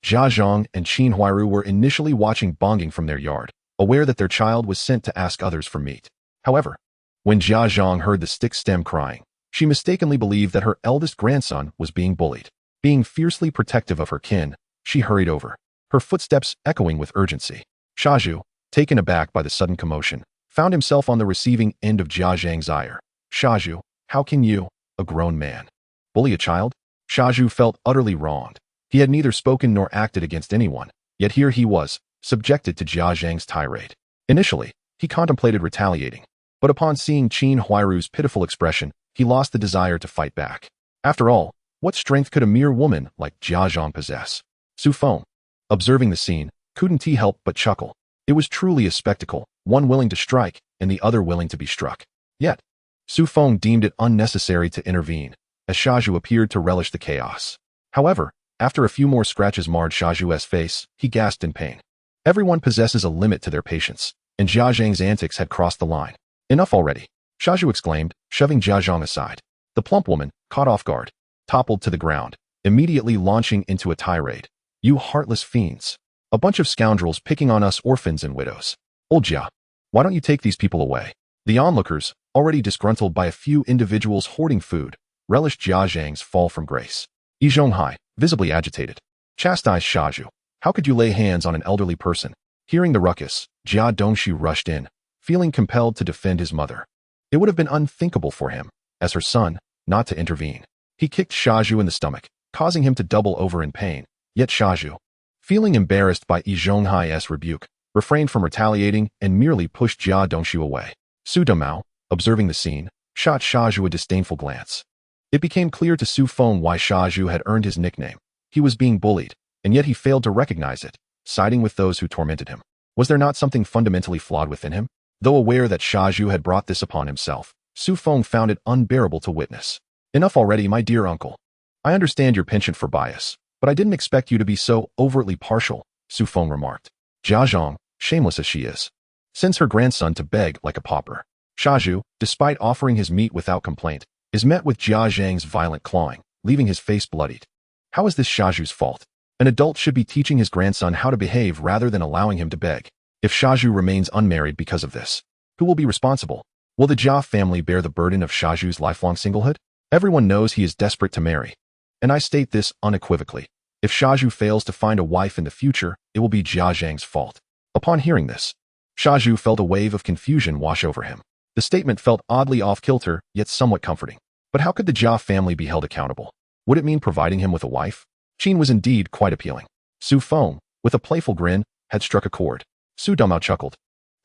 Jia Zhang and Qin Huairu were initially watching Bonging from their yard, aware that their child was sent to ask others for meat. However, when Jia Zhang heard the stick stem crying, she mistakenly believed that her eldest grandson was being bullied. Being fiercely protective of her kin, she hurried over, her footsteps echoing with urgency. Shaju, taken aback by the sudden commotion, found himself on the receiving end of Jia Zhang's ire. Shaju, how can you, a grown man, bully a child? Shaju felt utterly wronged. He had neither spoken nor acted against anyone, yet here he was, subjected to Jia Zhang's tirade. Initially, he contemplated retaliating, but upon seeing Qin Huairu's pitiful expression, he lost the desire to fight back. After all, what strength could a mere woman like Jia Zhang possess? Su Feng, observing the scene, couldn't help but chuckle. It was truly a spectacle, one willing to strike and the other willing to be struck. Yet, Su Feng deemed it unnecessary to intervene, as Shaju appeared to relish the chaos. However, after a few more scratches marred Shaju's face, he gasped in pain. Everyone possesses a limit to their patience, and Jia Zhang's antics had crossed the line. Enough already, Shaju exclaimed, shoving Jia Zhang aside. The plump woman, caught off guard, toppled to the ground, immediately launching into a tirade. You heartless fiends. A bunch of scoundrels picking on us orphans and widows. Old Jia, why don't you take these people away? The onlookers, already disgruntled by a few individuals hoarding food, relished Jia Zhang's fall from grace. Yi Zhonghai, visibly agitated, chastised Shaju. How could you lay hands on an elderly person? Hearing the ruckus, Jia Dongxiu rushed in, feeling compelled to defend his mother. It would have been unthinkable for him, as her son, not to intervene. He kicked Shaju in the stomach, causing him to double over in pain, yet Shaju, feeling embarrassed by Yi Zhonghai's rebuke, refrained from retaliating and merely pushed Jia Dongxiu away. Su Damao, observing the scene, shot Shaju a disdainful glance. It became clear to Su Feng why Shaju had earned his nickname. He was being bullied, and yet he failed to recognize it, siding with those who tormented him. Was there not something fundamentally flawed within him? Though aware that Shaju had brought this upon himself, Su Feng found it unbearable to witness. Enough already, my dear uncle. I understand your penchant for bias, but I didn't expect you to be so overtly partial, Su Feng remarked. Jia Zhang, shameless as she is, sends her grandson to beg like a pauper. Shaju, despite offering his meat without complaint, is met with Jia Zhang's violent clawing, leaving his face bloodied. How is this Shaju's fault? An adult should be teaching his grandson how to behave rather than allowing him to beg. If Shaju remains unmarried because of this, who will be responsible? Will the Jia family bear the burden of Shaju's lifelong singlehood? Everyone knows he is desperate to marry. And I state this unequivocally. If Shaju fails to find a wife in the future, it will be Jia Zhang's fault. Upon hearing this, Shaju felt a wave of confusion wash over him. The statement felt oddly off-kilter, yet somewhat comforting. But how could the Jia family be held accountable? Would it mean providing him with a wife? Qin was indeed quite appealing. Su Feng, with a playful grin, had struck a chord. Su Damao chuckled.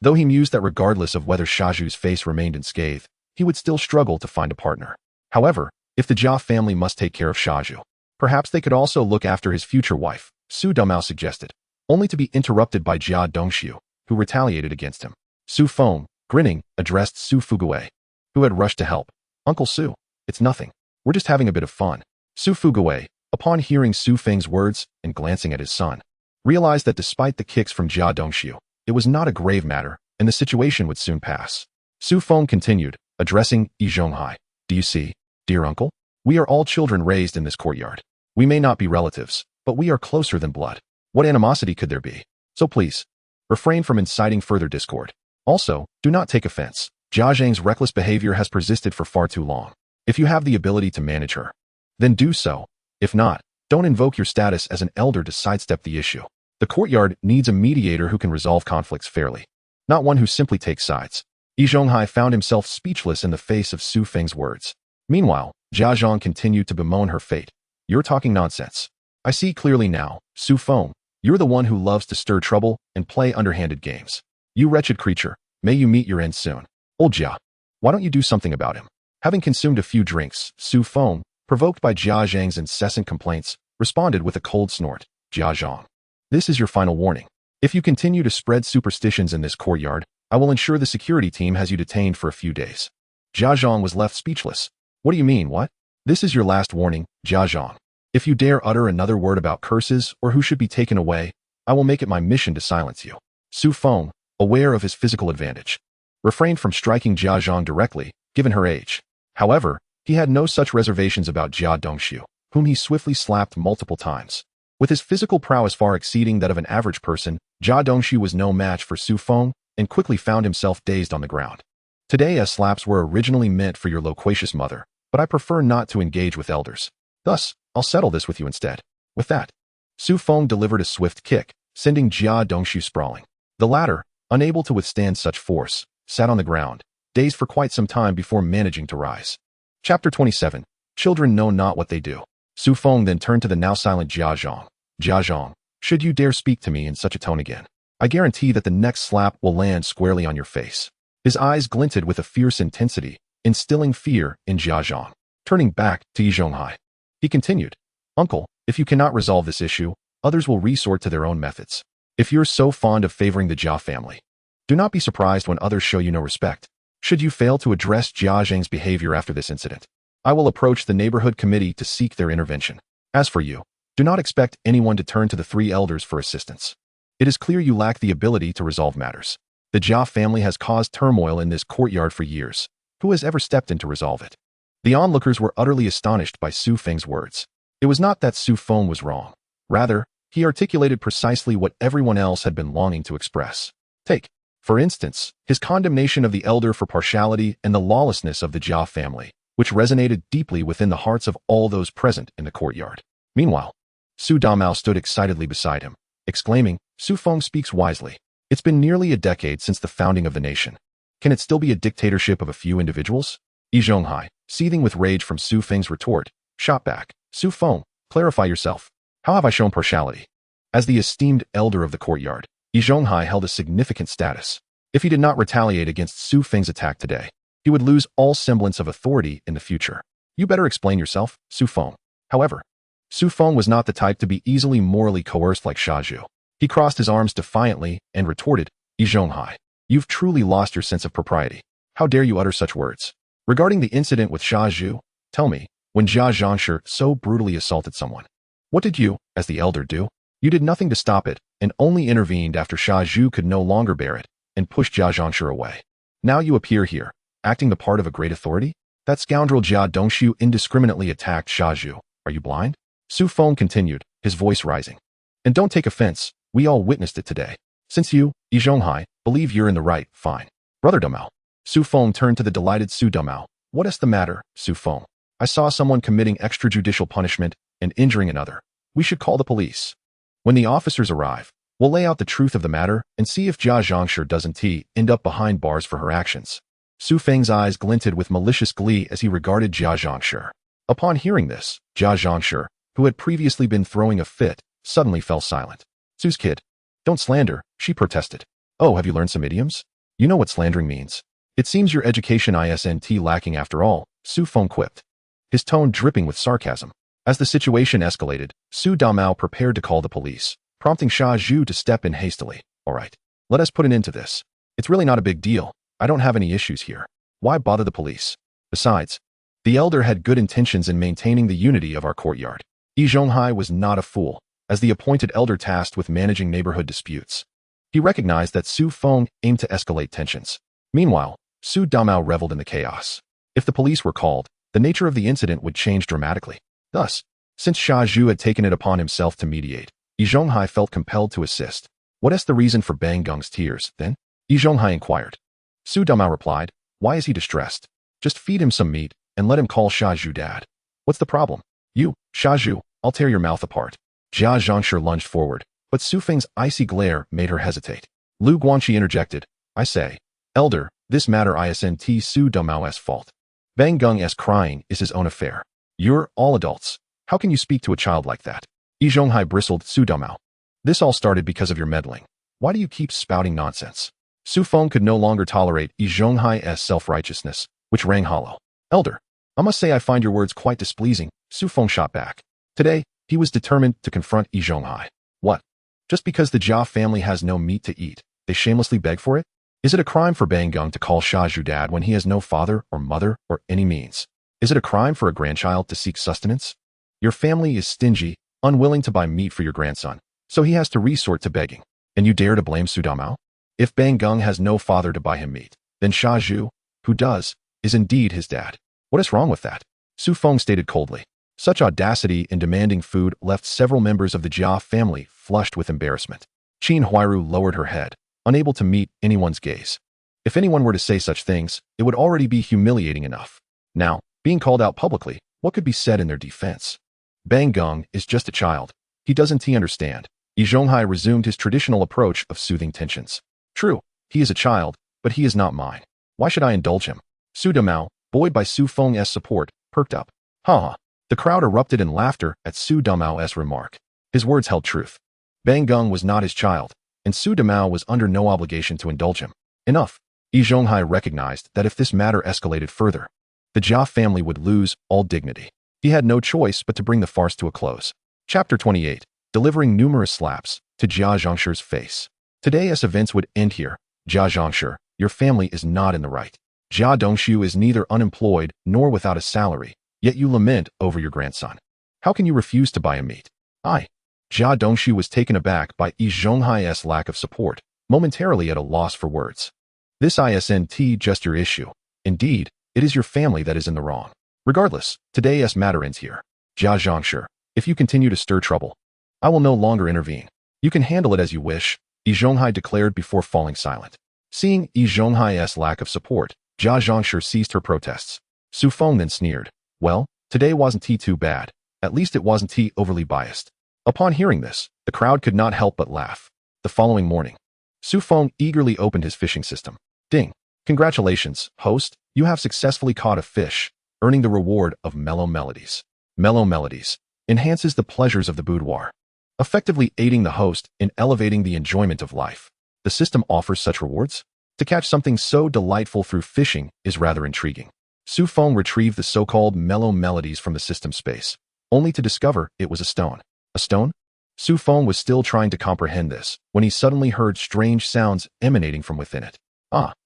Though he mused that regardless of whether Shaju's face remained unscathed, he would still struggle to find a partner. However, if the Jia family must take care of Shaju, perhaps they could also look after his future wife, Su Damao suggested, only to be interrupted by Jia Dongxiu, who retaliated against him. Su Feng, grinning, addressed Su Fuguwei, who had rushed to help. Uncle Su, it's nothing. We're just having a bit of fun. Su Fuguwei, upon hearing Su Feng's words and glancing at his son, realized that despite the kicks from Jia Dongxiu, it was not a grave matter, and the situation would soon pass. Su Feng continued, addressing Yi Zhonghai. Do you see, dear uncle? We are all children raised in this courtyard. We may not be relatives, but we are closer than blood. What animosity could there be? So please, refrain from inciting further discord. Also, do not take offense. Jia Zhang's reckless behavior has persisted for far too long. If you have the ability to manage her, then do so. If not, don't invoke your status as an elder to sidestep the issue. The courtyard needs a mediator who can resolve conflicts fairly, not one who simply takes sides. Yi Zhonghai found himself speechless in the face of Su Feng's words. Meanwhile, Jia Zhang continued to bemoan her fate. You're talking nonsense. I see clearly now, Su Feng. You're the one who loves to stir trouble and play underhanded games. You wretched creature, may you meet your end soon. Old Jia, why don't you do something about him? Having consumed a few drinks, Su Feng, provoked by Jia Zhang's incessant complaints, responded with a cold snort. Jia Zhang, this is your final warning. If you continue to spread superstitions in this courtyard, I will ensure the security team has you detained for a few days. Jia Zhang was left speechless. What do you mean, what? This is your last warning, Jia Zhang. If you dare utter another word about curses or who should be taken away, I will make it my mission to silence you. Su Feng, aware of his physical advantage, refrained from striking Jia Zhang directly, given her age. However, he had no such reservations about Jia Dongxiu, whom he swiftly slapped multiple times. With his physical prowess far exceeding that of an average person, Jia Dongxiu was no match for Su Feng and quickly found himself dazed on the ground. Today, as slaps were originally meant for your loquacious mother, but I prefer not to engage with elders. Thus, I'll settle this with you instead. With that, Su Feng delivered a swift kick, sending Jia Dongxiu sprawling. The latter, unable to withstand such force, sat on the ground, dazed for quite some time before managing to rise. Chapter 27. Children know not what they do. Su Feng then turned to the now silent Jia Zhang. Jia Zhang, should you dare speak to me in such a tone again, I guarantee that the next slap will land squarely on your face. His eyes glinted with a fierce intensity, instilling fear in Jia Zhang. Turning back to Yi Zhonghai, he continued, Uncle, if you cannot resolve this issue, others will resort to their own methods. If you're so fond of favoring the Jia family, do not be surprised when others show you no respect. Should you fail to address Jia Zhang's behavior after this incident, I will approach the neighborhood committee to seek their intervention. As for you, do not expect anyone to turn to the three elders for assistance. It is clear you lack the ability to resolve matters. The Jia family has caused turmoil in this courtyard for years. Who has ever stepped in to resolve it? The onlookers were utterly astonished by Su Feng's words. It was not that Su Feng was wrong. Rather, he articulated precisely what everyone else had been longing to express. Take, for instance, his condemnation of the elder for partiality and the lawlessness of the Jia family, which resonated deeply within the hearts of all those present in the courtyard. Meanwhile, Su Damao stood excitedly beside him, exclaiming, Su Feng speaks wisely. It's been nearly a decade since the founding of the nation. Can it still be a dictatorship of a few individuals? Yi Zhonghai, seething with rage from Su Feng's retort, shot back. Su Feng, clarify yourself. How have I shown partiality? As the esteemed elder of the courtyard, Yi Zhonghai held a significant status. If he did not retaliate against Su Feng's attack today, he would lose all semblance of authority in the future. You better explain yourself, Su Feng. However, Su Feng was not the type to be easily morally coerced like Shaju. He crossed his arms defiantly and retorted, Yi Zhonghai, you've truly lost your sense of propriety. How dare you utter such words? Regarding the incident with Shaju, tell me, when Jia Zhangshi so brutally assaulted someone, what did you, as the elder, do? You did nothing to stop it, and only intervened after Sha Zhu could no longer bear it, and pushed Jia Zhangshi away. Now you appear here, acting the part of a great authority? That scoundrel Jia Dongshu indiscriminately attacked Sha Zhu. Are you blind? Su Feng continued, his voice rising. And don't take offense, we all witnessed it today. Since you, Yi Zhonghai, believe you're in the right, fine. Brother Dumao. Su Feng turned to the delighted Su Dumao. What is the matter, Su Feng? I saw someone committing extrajudicial punishment and injuring another. We should call the police. When the officers arrive, we'll lay out the truth of the matter and see if Jia Zhangshi doesn't end up behind bars for her actions. Su Feng's eyes glinted with malicious glee as he regarded Jia Zhangshi. Upon hearing this, Jia Zhangshi, who had previously been throwing a fit, suddenly fell silent. Su's kid. Don't slander, she protested. Oh, have you learned some idioms? You know what slandering means. It seems your education isn't lacking after all, Su Feng quipped, his tone dripping with sarcasm. As the situation escalated, Su Damao prepared to call the police, prompting Sha Zhu to step in hastily. All right, let us put an end to this. It's really not a big deal. I don't have any issues here. Why bother the police? Besides, the elder had good intentions in maintaining the unity of our courtyard. Yi Zhonghai was not a fool, as the appointed elder tasked with managing neighborhood disputes. He recognized that Su Feng aimed to escalate tensions. Meanwhile, Su Damao reveled in the chaos. If the police were called, the nature of the incident would change dramatically. Thus, since Sha Zhu had taken it upon himself to mediate, Yi Zhonghai felt compelled to assist. What is the reason for Bang Gung's tears, then? Yi Zhonghai inquired. Su Damao replied, why is he distressed? Just feed him some meat, and let him call Sha Zhu dad. What's the problem? You, Sha Zhu, I'll tear your mouth apart. Jia Zhangshi lunged forward, but Su Feng's icy glare made her hesitate. Lu Guanqi interjected, I say, elder, this matter isn't Su Damao's fault. Bang Gung's crying is his own affair. You're all adults. How can you speak to a child like that? Yi Zhonghai bristled. Su Damao. This all started because of your meddling. Why do you keep spouting nonsense? Su Feng could no longer tolerate Yi Zhonghai's self-righteousness, which rang hollow. Elder, I must say I find your words quite displeasing, Su Feng shot back. Today, he was determined to confront Yi Zhonghai. What? Just because the Jia family has no meat to eat, they shamelessly beg for it? Is it a crime for Bang Gung to call Sha Zhu dad when he has no father or mother or any means? Is it a crime for a grandchild to seek sustenance? Your family is stingy, unwilling to buy meat for your grandson, so he has to resort to begging. And you dare to blame Su Damao? If Bang Gung has no father to buy him meat, then Sha Zhu, who does, is indeed his dad. What is wrong with that? Su Feng stated coldly. Such audacity in demanding food left several members of the Jia family flushed with embarrassment. Qin Huairu lowered her head, unable to meet anyone's gaze. If anyone were to say such things, it would already be humiliating enough. Now, being called out publicly, what could be said in their defense? Bang Gung is just a child. He doesn't understand. Yi Zhonghai resumed his traditional approach of soothing tensions. True, he is a child, but he is not mine. Why should I indulge him? Su Damao, buoyed by Su Feng's support, perked up. Ha! The crowd erupted in laughter at Su Damao's remark. His words held truth. Bang Gung was not his child, and Su Damao was under no obligation to indulge him. Enough. Yi Zhonghai recognized that if this matter escalated further, the Jia family would lose all dignity. He had no choice but to bring the farce to a close. Chapter 28. Delivering numerous slaps to Jia Zhangshi's face. Today's events would end here. Jia Zhangshi, your family is not in the right. Jia Dongshu is neither unemployed nor without a salary, yet you lament over your grandson. How can you refuse to buy him meat? Jia Dongshu was taken aback by Yi Zhonghai's lack of support, momentarily at a loss for words. This isn't just your issue. Indeed, it is your family that is in the wrong. Regardless, today's matter ends here. Jia Zhangshi, if you continue to stir trouble, I will no longer intervene. You can handle it as you wish, Yi Zhonghai declared before falling silent. Seeing Yi Zhonghai's lack of support, Jia Zhangshi ceased her protests. Su Feng then sneered. Well, today wasn't too bad. At least it wasn't overly biased. Upon hearing this, the crowd could not help but laugh. The following morning, Su Feng eagerly opened his fishing system. Ding! Congratulations, host, you have successfully caught a fish, earning the reward of mellow melodies. Mellow melodies enhances the pleasures of the boudoir, effectively aiding the host in elevating the enjoyment of life. The system offers such rewards? To catch something so delightful through fishing is rather intriguing. Su Feng retrieved the so-called mellow melodies from the system space, only to discover it was a stone. A stone? Su Feng was still trying to comprehend this when he suddenly heard strange sounds emanating from within it.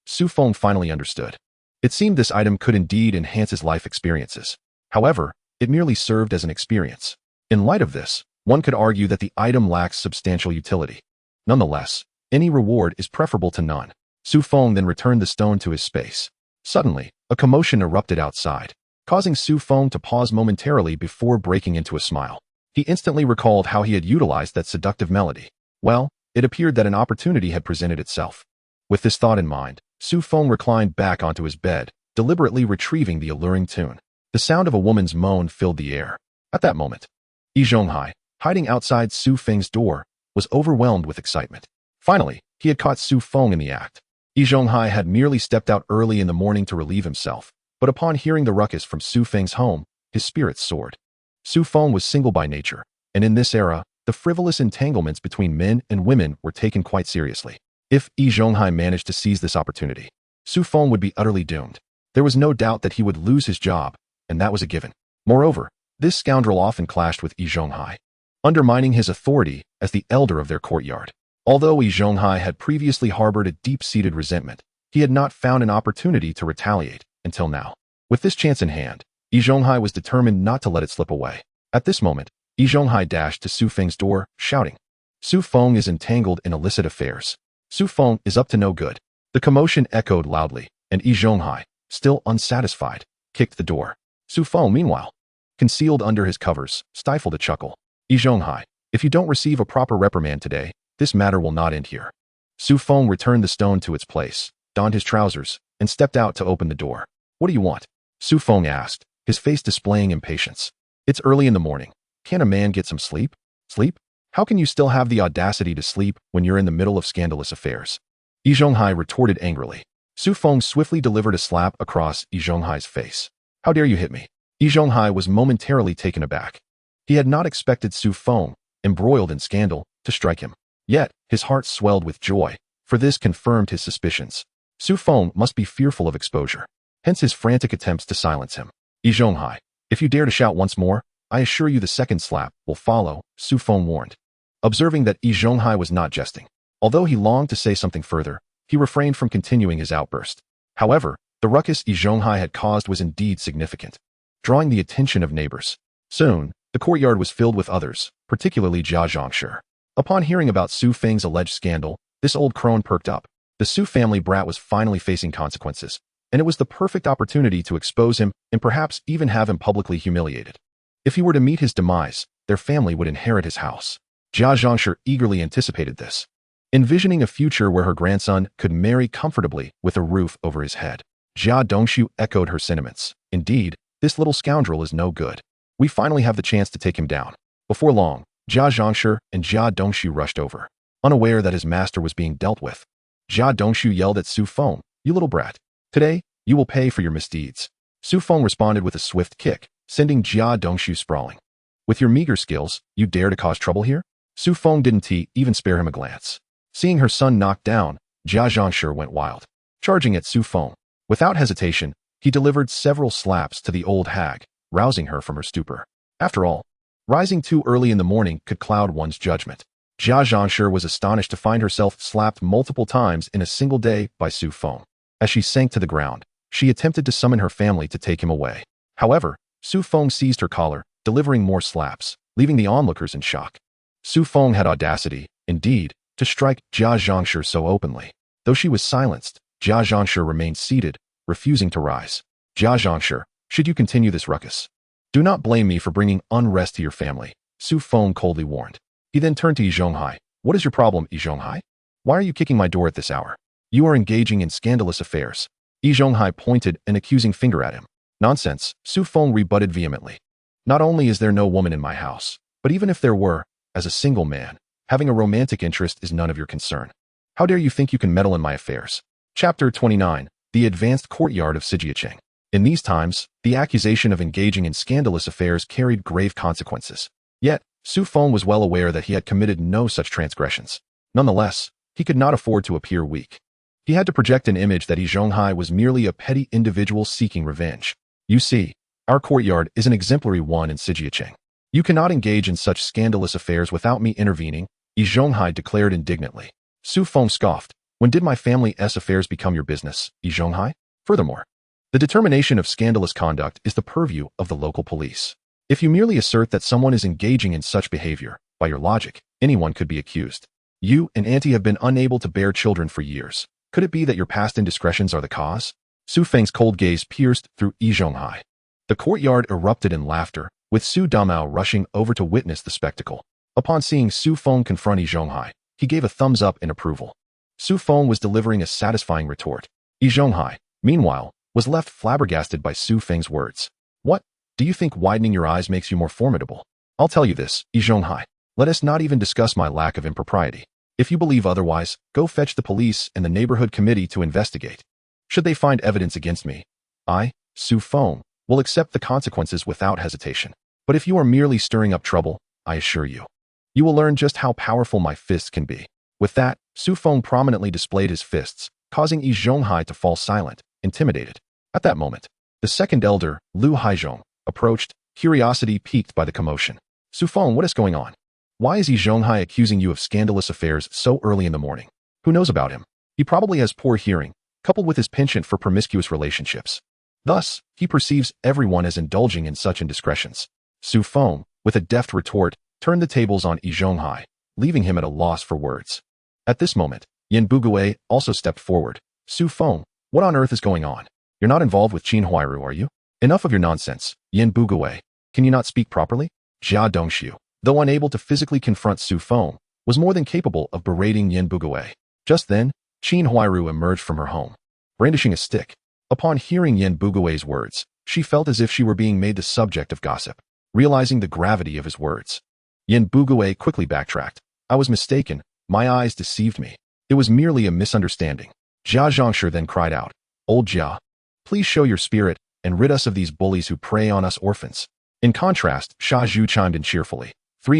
Su Feng finally understood. It seemed this item could indeed enhance his life experiences. However, it merely served as an experience. In light of this, one could argue that the item lacks substantial utility. Nonetheless, any reward is preferable to none. Su Feng then returned the stone to his space. Suddenly, a commotion erupted outside, causing Su Feng to pause momentarily before breaking into a smile. He instantly recalled how he had utilized that seductive melody. Well, it appeared that an opportunity had presented itself. With this thought in mind, Su Feng reclined back onto his bed, deliberately retrieving the alluring tune. The sound of a woman's moan filled the air. At that moment, Yi Zhonghai, hiding outside Su Feng's door, was overwhelmed with excitement. Finally, he had caught Su Feng in the act. Yi Zhonghai had merely stepped out early in the morning to relieve himself, but upon hearing the ruckus from Su Feng's home, his spirits soared. Su Feng was single by nature, and in this era, the frivolous entanglements between men and women were taken quite seriously. If Yi Zhonghai managed to seize this opportunity, Su Feng would be utterly doomed. There was no doubt that he would lose his job, and that was a given. Moreover, this scoundrel often clashed with Yi Zhonghai, undermining his authority as the elder of their courtyard. Although Yi Zhonghai had previously harbored a deep-seated resentment, he had not found an opportunity to retaliate until now. With this chance in hand, Yi Zhonghai was determined not to let it slip away. At this moment, Yi Zhonghai dashed to Su Feng's door, shouting, "Su Feng is entangled in illicit affairs. Su Feng is up to no good." The commotion echoed loudly, and Yi Zhonghai, still unsatisfied, kicked the door. Su Feng, meanwhile, concealed under his covers, stifled a chuckle. "Yi Zhonghai, if you don't receive a proper reprimand today, this matter will not end here." Su Feng returned the stone to its place, donned his trousers, and stepped out to open the door. "What do you want?" Su Feng asked, his face displaying impatience. "It's early in the morning. Can't a man get some sleep?" "Sleep? How can you still have the audacity to sleep when you're in the middle of scandalous affairs?" Yi Zhonghai retorted angrily. Su Feng swiftly delivered a slap across Yi Zhonghai's face. "How dare you hit me?" Yi Zhonghai was momentarily taken aback. He had not expected Su Feng, embroiled in scandal, to strike him. Yet, his heart swelled with joy, for this confirmed his suspicions. Su Feng must be fearful of exposure, hence his frantic attempts to silence him. "Yi Zhonghai, if you dare to shout once more, I assure you the second slap will follow," Su Feng warned. Observing that Yi Zhonghai was not jesting, although he longed to say something further, he refrained from continuing his outburst. However, the ruckus Yi Zhonghai had caused was indeed significant, drawing the attention of neighbors. Soon, the courtyard was filled with others, particularly Jia Zhangshi. Upon hearing about Su Feng's alleged scandal, this old crone perked up. The Su family brat was finally facing consequences, and it was the perfect opportunity to expose him and perhaps even have him publicly humiliated. If he were to meet his demise, their family would inherit his house. Jia Zhangshi eagerly anticipated this, envisioning a future where her grandson could marry comfortably with a roof over his head. Jia Dongshu echoed her sentiments. "Indeed, this little scoundrel is no good. We finally have the chance to take him down." Before long, Jia Zhangshi and Jia Dongshu rushed over, unaware that his master was being dealt with. Jia Dongshu yelled at Su Feng, "You little brat. Today, you will pay for your misdeeds." Su Feng responded with a swift kick, sending Jia Dongshu sprawling. "With your meager skills, you dare to cause trouble here?" Su Feng didn't even spare him a glance. Seeing her son knocked down, Jia Zhangshi went wild, charging at Su Feng. Without hesitation, he delivered several slaps to the old hag, rousing her from her stupor. After all, rising too early in the morning could cloud one's judgment. Jia Zhangshi was astonished to find herself slapped multiple times in a single day by Su Feng. As she sank to the ground, she attempted to summon her family to take him away. However, Su Feng seized her collar, delivering more slaps, leaving the onlookers in shock. Su Feng had audacity, indeed, to strike Jia Zhangshi so openly. Though she was silenced, Jia Zhangshi remained seated, refusing to rise. "Jia Zhangshi, should you continue this ruckus, do not blame me for bringing unrest to your family," Su Feng coldly warned. He then turned to Yi Zhonghai. "What is your problem, Yi Zhonghai? Why are you kicking my door at this hour? You are engaging in scandalous affairs." Yi Zhonghai pointed an accusing finger at him. "Nonsense," Su Feng rebutted vehemently. "Not only is there no woman in my house, but even if there were, as a single man, having a romantic interest is none of your concern. How dare you think you can meddle in my affairs?" Chapter 29. The Advanced Courtyard of Sijiacheng. In these times, the accusation of engaging in scandalous affairs carried grave consequences. Yet, Su Feng was well aware that he had committed no such transgressions. Nonetheless, he could not afford to appear weak. He had to project an image that Yi Zhonghai was merely a petty individual seeking revenge. "You see, our courtyard is an exemplary one in Sijiacheng. You cannot engage in such scandalous affairs without me intervening," Yi Zhonghai declared indignantly. Su Feng scoffed. "When did my family's affairs become your business, Yi Zhonghai? Furthermore, the determination of scandalous conduct is the purview of the local police. If you merely assert that someone is engaging in such behavior, by your logic, anyone could be accused. You and Auntie have been unable to bear children for years. Could it be that your past indiscretions are the cause? Su Feng's cold gaze pierced through Yi Zhonghai. The courtyard erupted in laughter, with Su Damao rushing over to witness the spectacle. Upon seeing Su Feng confront Yi Zhonghai, he gave a thumbs up in approval. Su Feng was delivering a satisfying retort. Yi Zhonghai, meanwhile, was left flabbergasted by Su Feng's words. What? Do you think widening your eyes makes you more formidable? I'll tell you this, Yi Zhonghai. Let us not even discuss my lack of impropriety. If you believe otherwise, go fetch the police and the neighborhood committee to investigate. Should they find evidence against me, I, Su Feng, will accept the consequences without hesitation. But if you are merely stirring up trouble, I assure you, you will learn just how powerful my fists can be. With that, Su Feng prominently displayed his fists, causing Yi Zhonghai to fall silent, intimidated. At that moment, the second elder, Lu Haizhong, approached, curiosity piqued by the commotion. Su Feng, what is going on? Why is Yi Zhonghai accusing you of scandalous affairs so early in the morning? Who knows about him? He probably has poor hearing, coupled with his penchant for promiscuous relationships. Thus, he perceives everyone as indulging in such indiscretions. Su Feng, with a deft retort, turned the tables on Yi Zhonghai, leaving him at a loss for words. At this moment, Yan Bugue also stepped forward. Su Feng, what on earth is going on? You're not involved with Qin Huairu, are you? Enough of your nonsense, Yan Bugue. Can you not speak properly? Jia Dongxiu, though unable to physically confront Su Feng, was more than capable of berating Yan Bugue. Just then, Qin Huairu emerged from her home, brandishing a stick. Upon hearing Yan Bugue's words, she felt as if she were being made the subject of gossip. Realizing the gravity of his words, Yan Bugue quickly backtracked. I was mistaken. My eyes deceived me. It was merely a misunderstanding. Jia Zhongshi then cried out, Old Jia, please show your spirit and rid us of these bullies who prey on us orphans. In contrast, Sha Zhu chimed in cheerfully.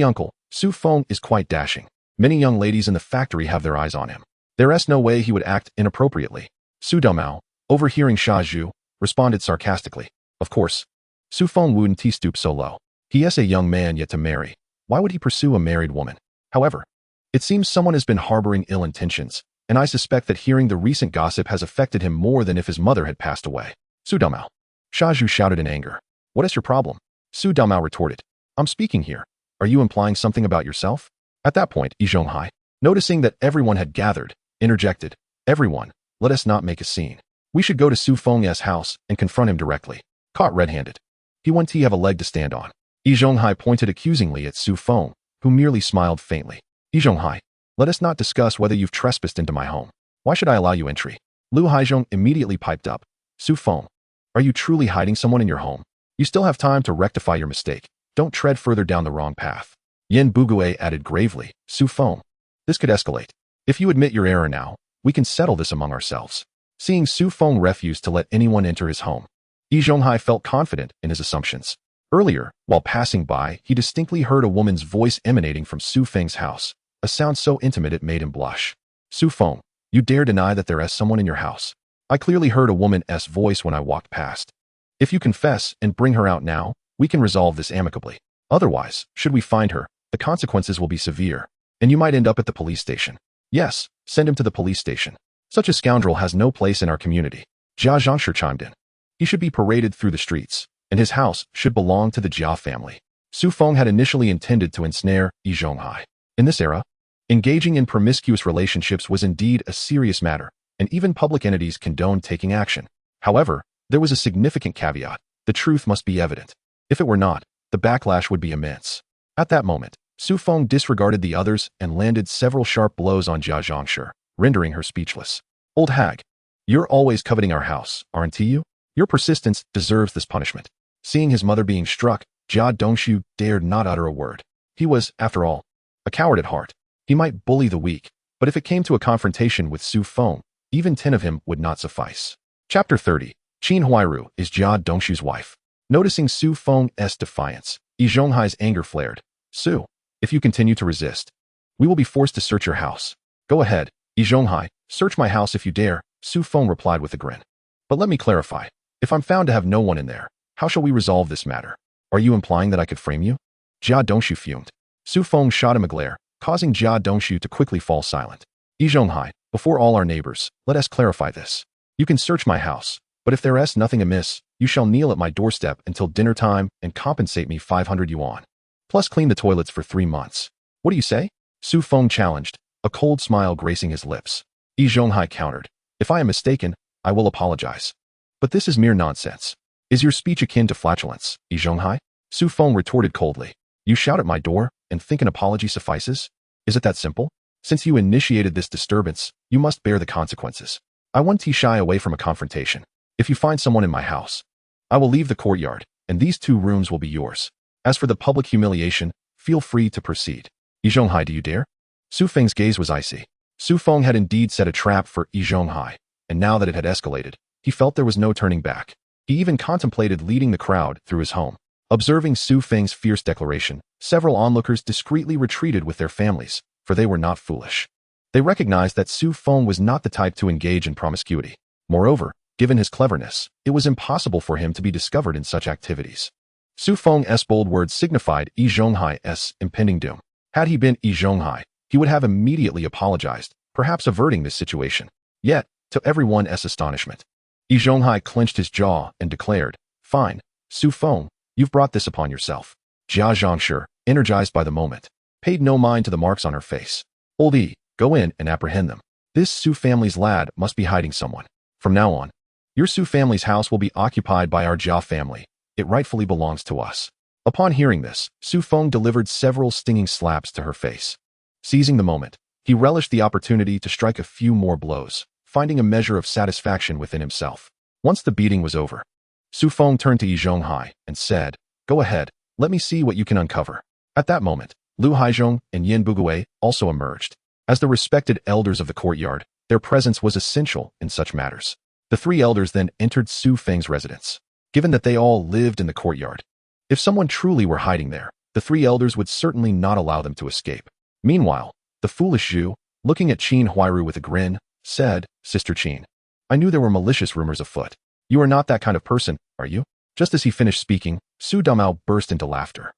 Uncle, Su Feng is quite dashing. Many young ladies in the factory have their eyes on him. There's no way he would act inappropriately. Su Damao, overhearing Sha Zhu, responded sarcastically. Of course. Su Feng wouldn't he stoop so low. He is a young man yet to marry. Why would he pursue a married woman? However, it seems someone has been harboring ill intentions, and I suspect that hearing the recent gossip has affected him more than if his mother had passed away. Su Damao. Sha Zhu shouted in anger. What is your problem? Su Damao retorted. I'm speaking here. Are you implying something about yourself? At that point, Yi Zhonghai, noticing that everyone had gathered, interjected. Everyone, let us not make a scene. We should go to Su Feng's house and confront him directly. Caught red-handed. He won't have a leg to stand on. Yi Zhonghai pointed accusingly at Su Feng, who merely smiled faintly. Yi Zhonghai, let us not discuss whether you've trespassed into my home. Why should I allow you entry? Lu Haizhong immediately piped up. Su Feng, are you truly hiding someone in your home? You still have time to rectify your mistake. Don't tread further down the wrong path. Yan Bugue added gravely. Su Feng, this could escalate. If you admit your error now, we can settle this among ourselves. Seeing Su Feng refuse to let anyone enter his home, Yi Zhonghai felt confident in his assumptions. Earlier, while passing by, he distinctly heard a woman's voice emanating from Su Feng's house, a sound so intimate it made him blush. Su Feng, you dare deny that there is someone in your house? I clearly heard a woman's voice when I walked past. If you confess and bring her out now, we can resolve this amicably. Otherwise, should we find her, the consequences will be severe, and you might end up at the police station. Yes, send him to the police station. Such a scoundrel has no place in our community. Jia Zhongshi chimed in. He should be paraded through the streets, and his house should belong to the Jia family. Su Feng had initially intended to ensnare Yi Zhonghai. In this era, engaging in promiscuous relationships was indeed a serious matter, and even public entities condoned taking action. However, there was a significant caveat. The truth must be evident. If it were not, the backlash would be immense. At that moment, Su Feng disregarded the others and landed several sharp blows on Jia Zhongshi, rendering her speechless. Old hag, you're always coveting our house, aren't you? Your persistence deserves this punishment. Seeing his mother being struck, Jia Dongxiu dared not utter a word. He was, after all, a coward at heart. He might bully the weak, but if it came to a confrontation with Su Feng, even 10 of him would not suffice. Chapter 30. Qin Huairu is Jia Dongxiu's wife. Noticing Su Feng's defiance, Yi Zhonghai's anger flared. Su, if you continue to resist, we will be forced to search your house. Go ahead, Yi Zhonghai, search my house if you dare, Su Feng replied with a grin. But let me clarify. If I'm found to have no one in there, how shall we resolve this matter? Are you implying that I could frame you? Jia Dongxiu fumed. Su Feng shot him a glare, causing Jia Dongxiu to quickly fall silent. Yi Zhonghai, before all our neighbors, let us clarify this. You can search my house, but if there is nothing amiss, You shall kneel at my doorstep until dinner time and compensate me 500 yuan. Plus clean the toilets for 3 months. What do you say? Su Feng challenged, a cold smile gracing his lips. Yi Zhonghai countered. If I am mistaken, I will apologize. But this is mere nonsense. Is your speech akin to flatulence, Yi Zhonghai? Su Feng retorted coldly. You shout at my door and think an apology suffices? Is it that simple? Since you initiated this disturbance, you must bear the consequences. I won't shy away from a confrontation. If you find someone in my house, I will leave the courtyard, and these 2 rooms will be yours. As for the public humiliation, feel free to proceed. Yi Zhonghai, do you dare? Su Feng's gaze was icy. Su Feng had indeed set a trap for Yi Zhonghai, and now that it had escalated, he felt there was no turning back. He even contemplated leading the crowd through his home. Observing Su Feng's fierce declaration, several onlookers discreetly retreated with their families, for they were not foolish. They recognized that Su Feng was not the type to engage in promiscuity. Moreover, given his cleverness, it was impossible for him to be discovered in such activities. Su Feng's bold words signified Yi Zhonghai's impending doom. Had he been Yi Zhonghai, he would have immediately apologized, perhaps averting this situation. Yet, to everyone's astonishment, Yi Zhonghai clenched his jaw and declared, Fine, Su Feng, you've brought this upon yourself. Jia Zhangshi, energized by the moment, paid no mind to the marks on her face. Old Yi, go in and apprehend them. This Su family's lad must be hiding someone. From now on, your Su family's house will be occupied by our Jia family. It rightfully belongs to us. Upon hearing this, Su Feng delivered several stinging slaps to her face. Seizing the moment, he relished the opportunity to strike a few more blows, finding a measure of satisfaction within himself. Once the beating was over, Su Feng turned to Yi Zhonghai and said, Go ahead, let me see what you can uncover. At that moment, Lu Haizhong and Yin Bugui also emerged. As the respected elders of the courtyard, their presence was essential in such matters. The 3 elders then entered Su Feng's residence. Given that they all lived in the courtyard, if someone truly were hiding there, the 3 elders would certainly not allow them to escape. Meanwhile, the foolish Zhu, looking at Qin Huairu with a grin, said, Sister Qin, I knew there were malicious rumors afoot. You are not that kind of person, are you? Just as he finished speaking, Su Damao burst into laughter.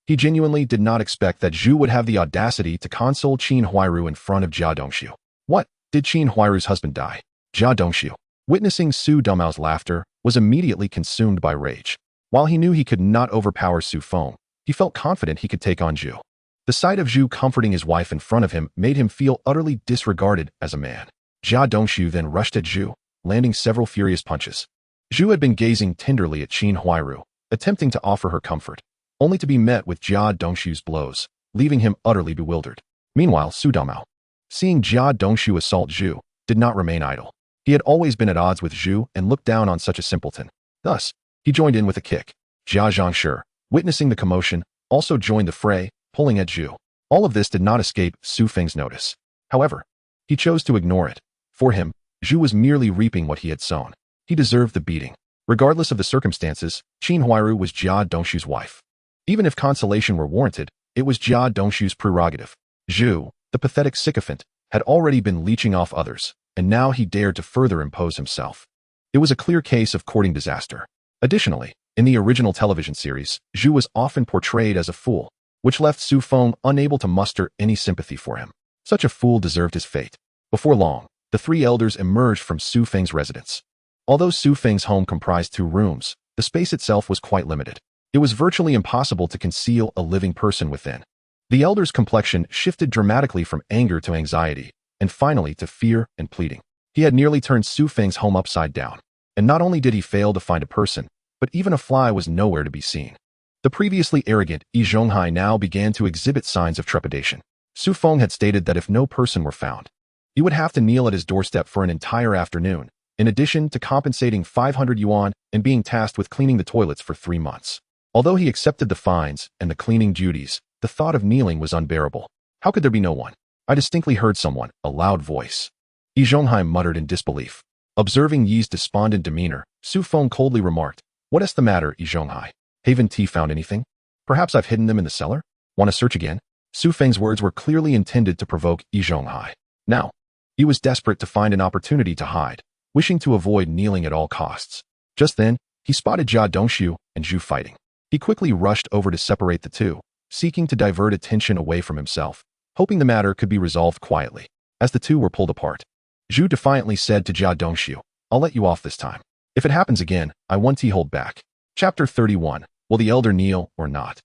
He genuinely did not expect that Zhu would have the audacity to console Qin Huairu in front of Jia Dongxiu. What? Did Qin Huairu's husband die? Jia Dongxiu, witnessing Su Damao's laughter, was immediately consumed by rage. While he knew he could not overpower Su Feng, he felt confident he could take on Zhu. The sight of Zhu comforting his wife in front of him made him feel utterly disregarded as a man. Jia Dongxiu then rushed at Zhu, landing several furious punches. Zhu had been gazing tenderly at Qin Huairu, attempting to offer her comfort, only to be met with Jia Dongxiu's blows, leaving him utterly bewildered. Meanwhile, Su Damao, seeing Jia Dongxiu assault Zhu, did not remain idle. He had always been at odds with Zhu and looked down on such a simpleton. Thus, he joined in with a kick. Jia Zhangshi, witnessing the commotion, also joined the fray, pulling at Zhu. All of this did not escape Su Feng's notice. However, he chose to ignore it. For him, Zhu was merely reaping what he had sown. He deserved the beating. Regardless of the circumstances, Qin Huairu was Jia Dongxiu's wife. Even if consolation were warranted, it was Jia Dongxiu's prerogative. Zhu, the pathetic sycophant, had already been leeching off others, and now he dared to further impose himself. It was a clear case of courting disaster. Additionally, in the original television series, Zhu was often portrayed as a fool, which left Su Feng unable to muster any sympathy for him. Such a fool deserved his fate. Before long, the 3 elders emerged from Su Feng's residence. Although Su Feng's home comprised 2 rooms, the space itself was quite limited. It was virtually impossible to conceal a living person within. The elder's complexion shifted dramatically from anger to anxiety, and finally to fear and pleading. He had nearly turned Su Feng's home upside down, and not only did he fail to find a person, but even a fly was nowhere to be seen. The previously arrogant Yi Zhonghai now began to exhibit signs of trepidation. Su Feng had stated that if no person were found, he would have to kneel at his doorstep for an entire afternoon, in addition to compensating 500 yuan and being tasked with cleaning the toilets for 3 months. Although he accepted the fines and the cleaning duties, the thought of kneeling was unbearable. How could there be no one? I distinctly heard someone, a loud voice. Yi Zhonghai muttered in disbelief. Observing Yi's despondent demeanor, Su Feng coldly remarked, What is the matter, Yi Zhonghai? Haven't T found anything? Perhaps I've hidden them in the cellar? Want to search again? Su Feng's words were clearly intended to provoke Yi Zhonghai. Now, he was desperate to find an opportunity to hide, wishing to avoid kneeling at all costs. Just then, he spotted Jia Dongxiu and Zhu fighting. He quickly rushed over to separate the 2, seeking to divert attention away from himself, hoping the matter could be resolved quietly. As the 2 were pulled apart, Zhu defiantly said to Jia Dongxiu, I'll let you off this time. If it happens again, I won't hold back. Chapter 31. Will the elder kneel or not?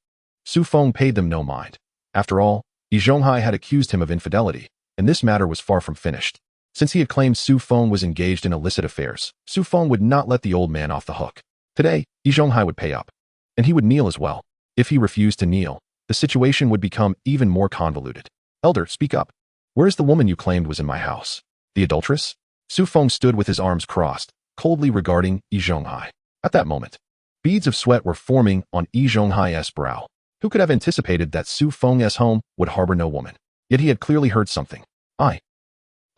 Su Feng paid them no mind. After all, Yi Zhonghai had accused him of infidelity, and this matter was far from finished. Since he had claimed Su Feng was engaged in illicit affairs, Su Feng would not let the old man off the hook. Today, Yi Zhonghai would pay up. And he would kneel as well. If he refused to kneel, the situation would become even more convoluted. Elder, speak up. Where is the woman you claimed was in my house? The adulteress? Su Feng stood with his arms crossed, coldly regarding Yi Zhonghai. At that moment, beads of sweat were forming on Yi Zhonghai's brow. Who could have anticipated that Su Feng's home would harbor no woman? Yet he had clearly heard something.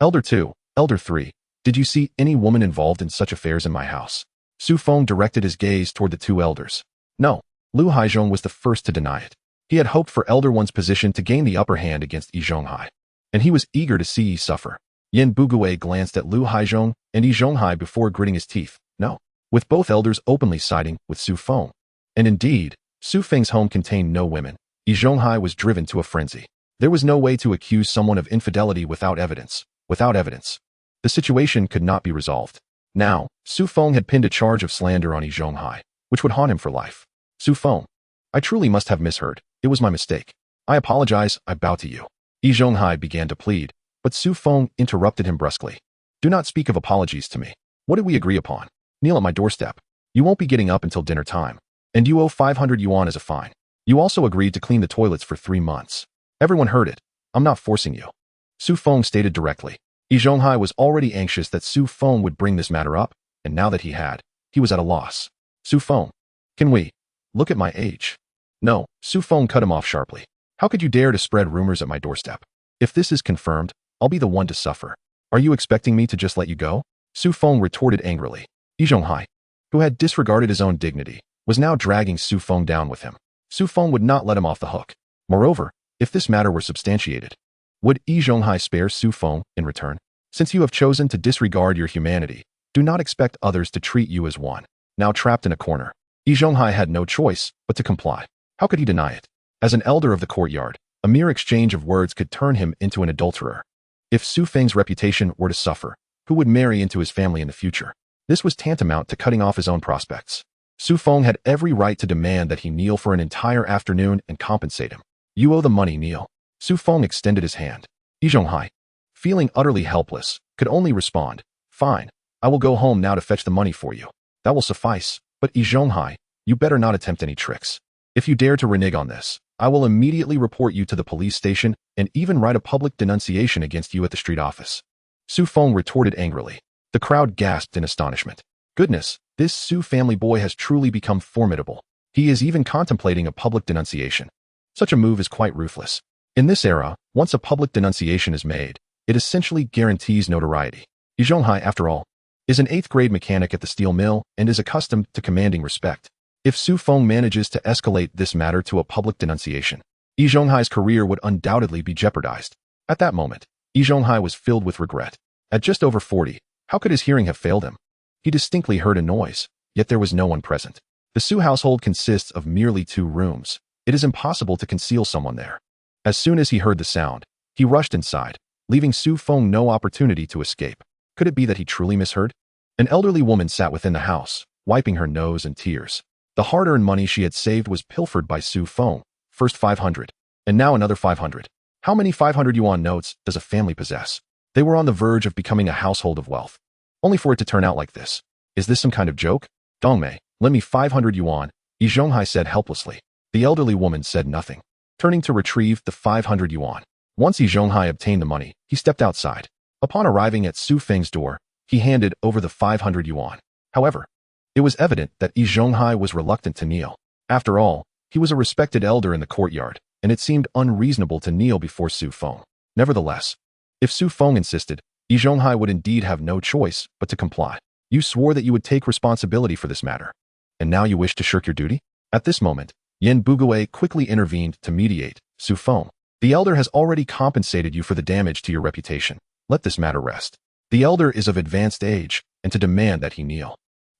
Elder 2, Elder 3, did you see any woman involved in such affairs in my house? Su Feng directed his gaze toward the two elders. No, Lu Haizhong was the first to deny it. He had hoped for Elder 1's position to gain the upper hand against Yi Zhonghai, and he was eager to see Yi suffer. Yen Bugue glanced at Lu Haizhong and Yi Zhonghai before gritting his teeth. No, with both elders openly siding with Su Feng. And indeed, Su Feng's home contained no women. Yi Zhonghai was driven to a frenzy. There was no way to accuse someone of infidelity without evidence. Without evidence, the situation could not be resolved. Now, Su Feng had pinned a charge of slander on Yi Zhonghai, which would haunt him for life. Su Feng, I truly must have misheard. It was my mistake. I apologize, I bow to you. Yi Zhonghai began to plead, but Su Feng interrupted him brusquely. Do not speak of apologies to me. What did we agree upon? Kneel at my doorstep. You won't be getting up until dinner time. And you owe 500 yuan as a fine. You also agreed to clean the toilets for 3 months. Everyone heard it. I'm not forcing you. Su Feng stated directly. Yi Zhonghai was already anxious that Su Feng would bring this matter up, and now that he was at a loss. Su Feng, can we look at my age? No, Su Feng cut him off sharply. How could you dare to spread rumors at my doorstep? If this is confirmed, I'll be the one to suffer. Are you expecting me to just let you go? Su Feng retorted angrily. Yi Zhonghai, who had disregarded his own dignity, was now dragging Su Feng down with him. Su Feng would not let him off the hook. Moreover, if this matter were substantiated, would Yi Zhonghai spare Su Feng in return? Since you have chosen to disregard your humanity, do not expect others to treat you as one. Now trapped in a corner, Yi Zhonghai had no choice but to comply. How could he deny it? As an elder of the courtyard, a mere exchange of words could turn him into an adulterer. If Su Feng's reputation were to suffer, who would marry into his family in the future? This was tantamount to cutting off his own prospects. Su Feng had every right to demand that he kneel for an entire afternoon and compensate him. You owe the money, kneel. Su Feng extended his hand. Yi Zhonghai, feeling utterly helpless, could only respond, fine, I will go home now to fetch the money for you. That will suffice, but Yi Zhonghai, you better not attempt any tricks. If you dare to renege on this, I will immediately report you to the police station and even write a public denunciation against you at the street office. Su Feng retorted angrily. The crowd gasped in astonishment. Goodness, this Su family boy has truly become formidable. He is even contemplating a public denunciation. Such a move is quite ruthless. In this era, once a public denunciation is made, it essentially guarantees notoriety. Yi Zhonghai, after all, is an 8th-grade mechanic at the steel mill and is accustomed to commanding respect. If Su Feng manages to escalate this matter to a public denunciation, Yi Zhonghai's career would undoubtedly be jeopardized. At that moment, Yi Zhonghai was filled with regret. At just over 40, how could his hearing have failed him? He distinctly heard a noise, yet there was no one present. The Su household consists of merely 2 rooms. It is impossible to conceal someone there. As soon as he heard the sound, he rushed inside, leaving Su Feng no opportunity to escape. Could it be that he truly misheard? An elderly woman sat within the house, wiping her nose and tears. The hard-earned money she had saved was pilfered by Su Feng. First 500, and now another 500. How many 500 yuan notes does a family possess? They were on the verge of becoming a household of wealth. Only for it to turn out like this. Is this some kind of joke? Dongmei, lend me 500 yuan, Yi Zhonghai said helplessly. The elderly woman said nothing, turning to retrieve the 500 yuan. Once Yi Zhonghai obtained the money, he stepped outside. Upon arriving at Su Feng's door, he handed over the 500 yuan. However, it was evident that Yi Zhonghai was reluctant to kneel. After all, he was a respected elder in the courtyard, and it seemed unreasonable to kneel before Su Feng. Nevertheless, if Su Feng insisted, Yi Zhonghai would indeed have no choice but to comply. You swore that you would take responsibility for this matter, and now you wish to shirk your duty? At this moment, Yen Bugue quickly intervened to mediate. Su Feng, the elder has already compensated you for the damage to your reputation. Let this matter rest. The elder is of advanced age, and to demand that he kneel.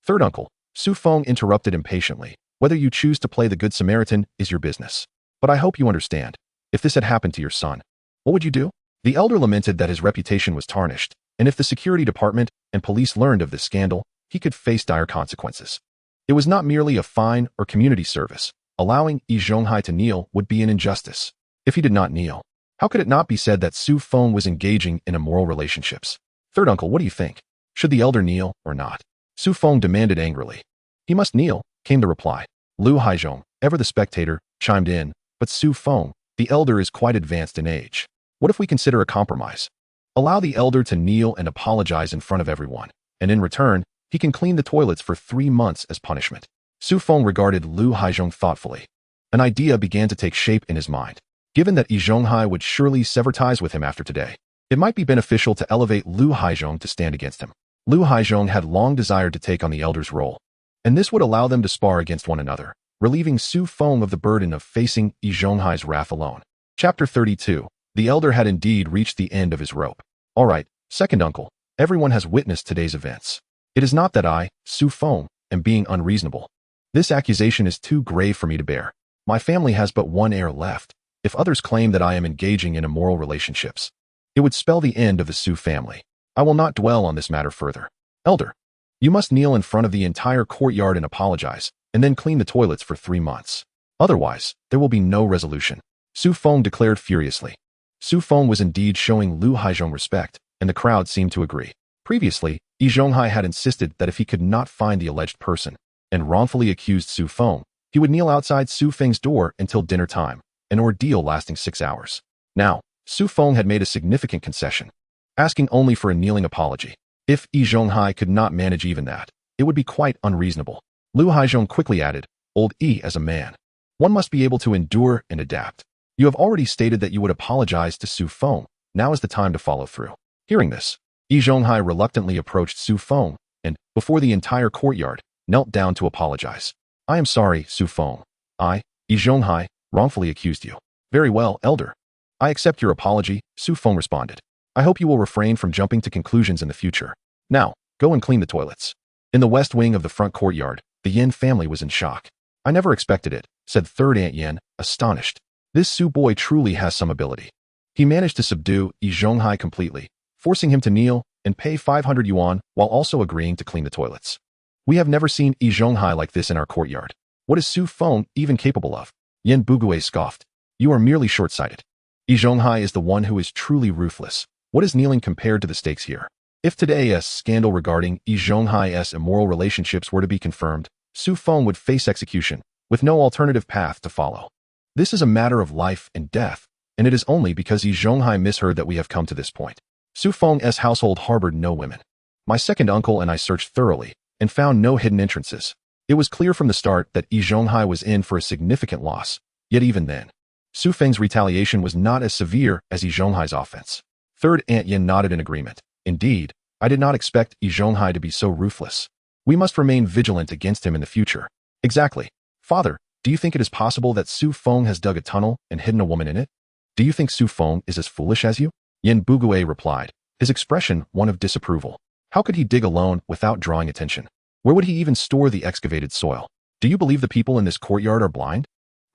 Third uncle, Su Feng interrupted impatiently. Whether you choose to play the Good Samaritan is your business. But I hope you understand. If this had happened to your son, what would you do? The elder lamented that his reputation was tarnished, and if the security department and police learned of this scandal, he could face dire consequences. It was not merely a fine or community service. Allowing Yi Zhonghai to kneel would be an injustice. If he did not kneel, how could it not be said that Su Feng was engaging in immoral relationships? Third uncle, what do you think? Should the elder kneel or not? Su Feng demanded angrily. He must kneel, came the reply. Lu Haizhong, ever the spectator, chimed in, but Su Feng, the elder, is quite advanced in age. What if we consider a compromise? Allow the elder to kneel and apologize in front of everyone, and in return, he can clean the toilets for 3 months as punishment. Su Feng regarded Lu Haizhong thoughtfully. An idea began to take shape in his mind. Given that Yi Zhonghai would surely sever ties with him after today, it might be beneficial to elevate Lu Haizhong to stand against him. Lu Haizhong had long desired to take on the elder's role, and this would allow them to spar against one another, relieving Su Feng of the burden of facing Yi Zhonghai's wrath alone. Chapter 32. The elder had indeed reached the end of his rope. All right, second uncle, everyone has witnessed today's events. It is not that I, Su Feng, am being unreasonable. This accusation is too grave for me to bear. My family has but one heir left. If others claim that I am engaging in immoral relationships, it would spell the end of the Su family. I will not dwell on this matter further. Elder, you must kneel in front of the entire courtyard and apologize, and then clean the toilets for 3 months. Otherwise, there will be no resolution. Su Feng declared furiously. Su Feng was indeed showing Lu Haizhong respect, and the crowd seemed to agree. Previously, Yi Zhonghai had insisted that if he could not find the alleged person, and wrongfully accused Su Feng, he would kneel outside Su Feng's door until dinner time, an ordeal lasting 6 hours. Now, Su Feng had made a significant concession, asking only for a kneeling apology. If Yi Zhonghai could not manage even that, it would be quite unreasonable. Lu Haizhong quickly added, "Old Yi as a man. One must be able to endure and adapt. You have already stated that you would apologize to Su Feng. Now is the time to follow through." Hearing this, Yi Zhonghai reluctantly approached Su Feng and, before the entire courtyard, knelt down to apologize. "I am sorry, Su Feng. I, Yi Zhonghai, wrongfully accused you." "Very well, elder. I accept your apology," Su Feng responded. "I hope you will refrain from jumping to conclusions in the future. Now, go and clean the toilets." In the west wing of the front courtyard, the Yin family was in shock. "I never expected it," said third Aunt Yin, astonished. "This Su boy truly has some ability." He managed to subdue Yi Zhonghai completely, forcing him to kneel and pay 500 yuan while also agreeing to clean the toilets. "We have never seen Yi Zhonghai like this in our courtyard. What is Su Feng even capable of?" Yin Bugui scoffed. "You are merely short-sighted. Yi Zhonghai is the one who is truly ruthless. What is kneeling compared to the stakes here?" If today's scandal regarding Yi Zhonghai's immoral relationships were to be confirmed, Su Feng would face execution, with no alternative path to follow. This is a matter of life and death, and it is only because Yi Zhonghai misheard that we have come to this point. Su Feng's household harbored no women. My second uncle and I searched thoroughly, and found no hidden entrances. It was clear from the start that Yi Zhonghai was in for a significant loss, yet even then, Su Feng's retaliation was not as severe as Yi Zhonghai's offense. Third Aunt Yin nodded in agreement. "Indeed, I did not expect Yi Zhonghai to be so ruthless. We must remain vigilant against him in the future." "Exactly. Father, do you think it is possible that Su Feng has dug a tunnel and hidden a woman in it?" "Do you think Su Feng is as foolish as you?" Yin Bugui replied, his expression one of disapproval. "How could he dig alone without drawing attention? Where would he even store the excavated soil? Do you believe the people in this courtyard are blind?"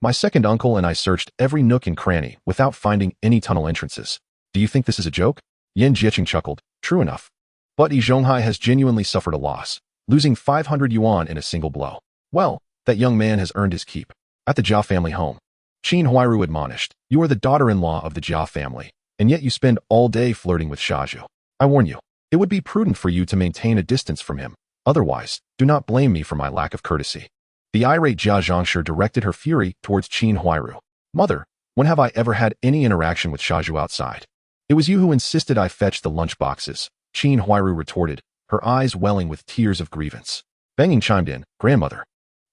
My second uncle and I searched every nook and cranny without finding any tunnel entrances. "Do you think this is a joke?" Yin Jiqing chuckled. "True enough. But Yi Zhonghai has genuinely suffered a loss, losing 500 yuan in a single blow. Well, that young man has earned his keep." At the Jia family home, Qin Huairu admonished, "You are the daughter-in-law of the Jia family, and yet you spend all day flirting with Shaju. I warn you, it would be prudent for you to maintain a distance from him. Otherwise, do not blame me for my lack of courtesy." The irate Jia Zhangshi directed her fury towards Qin Huairu. "Mother, when have I ever had any interaction with Shaju outside? It was you who insisted I fetch the lunch boxes," Qin Huairu retorted, her eyes welling with tears of grievance. Feng chimed in, "Grandmother,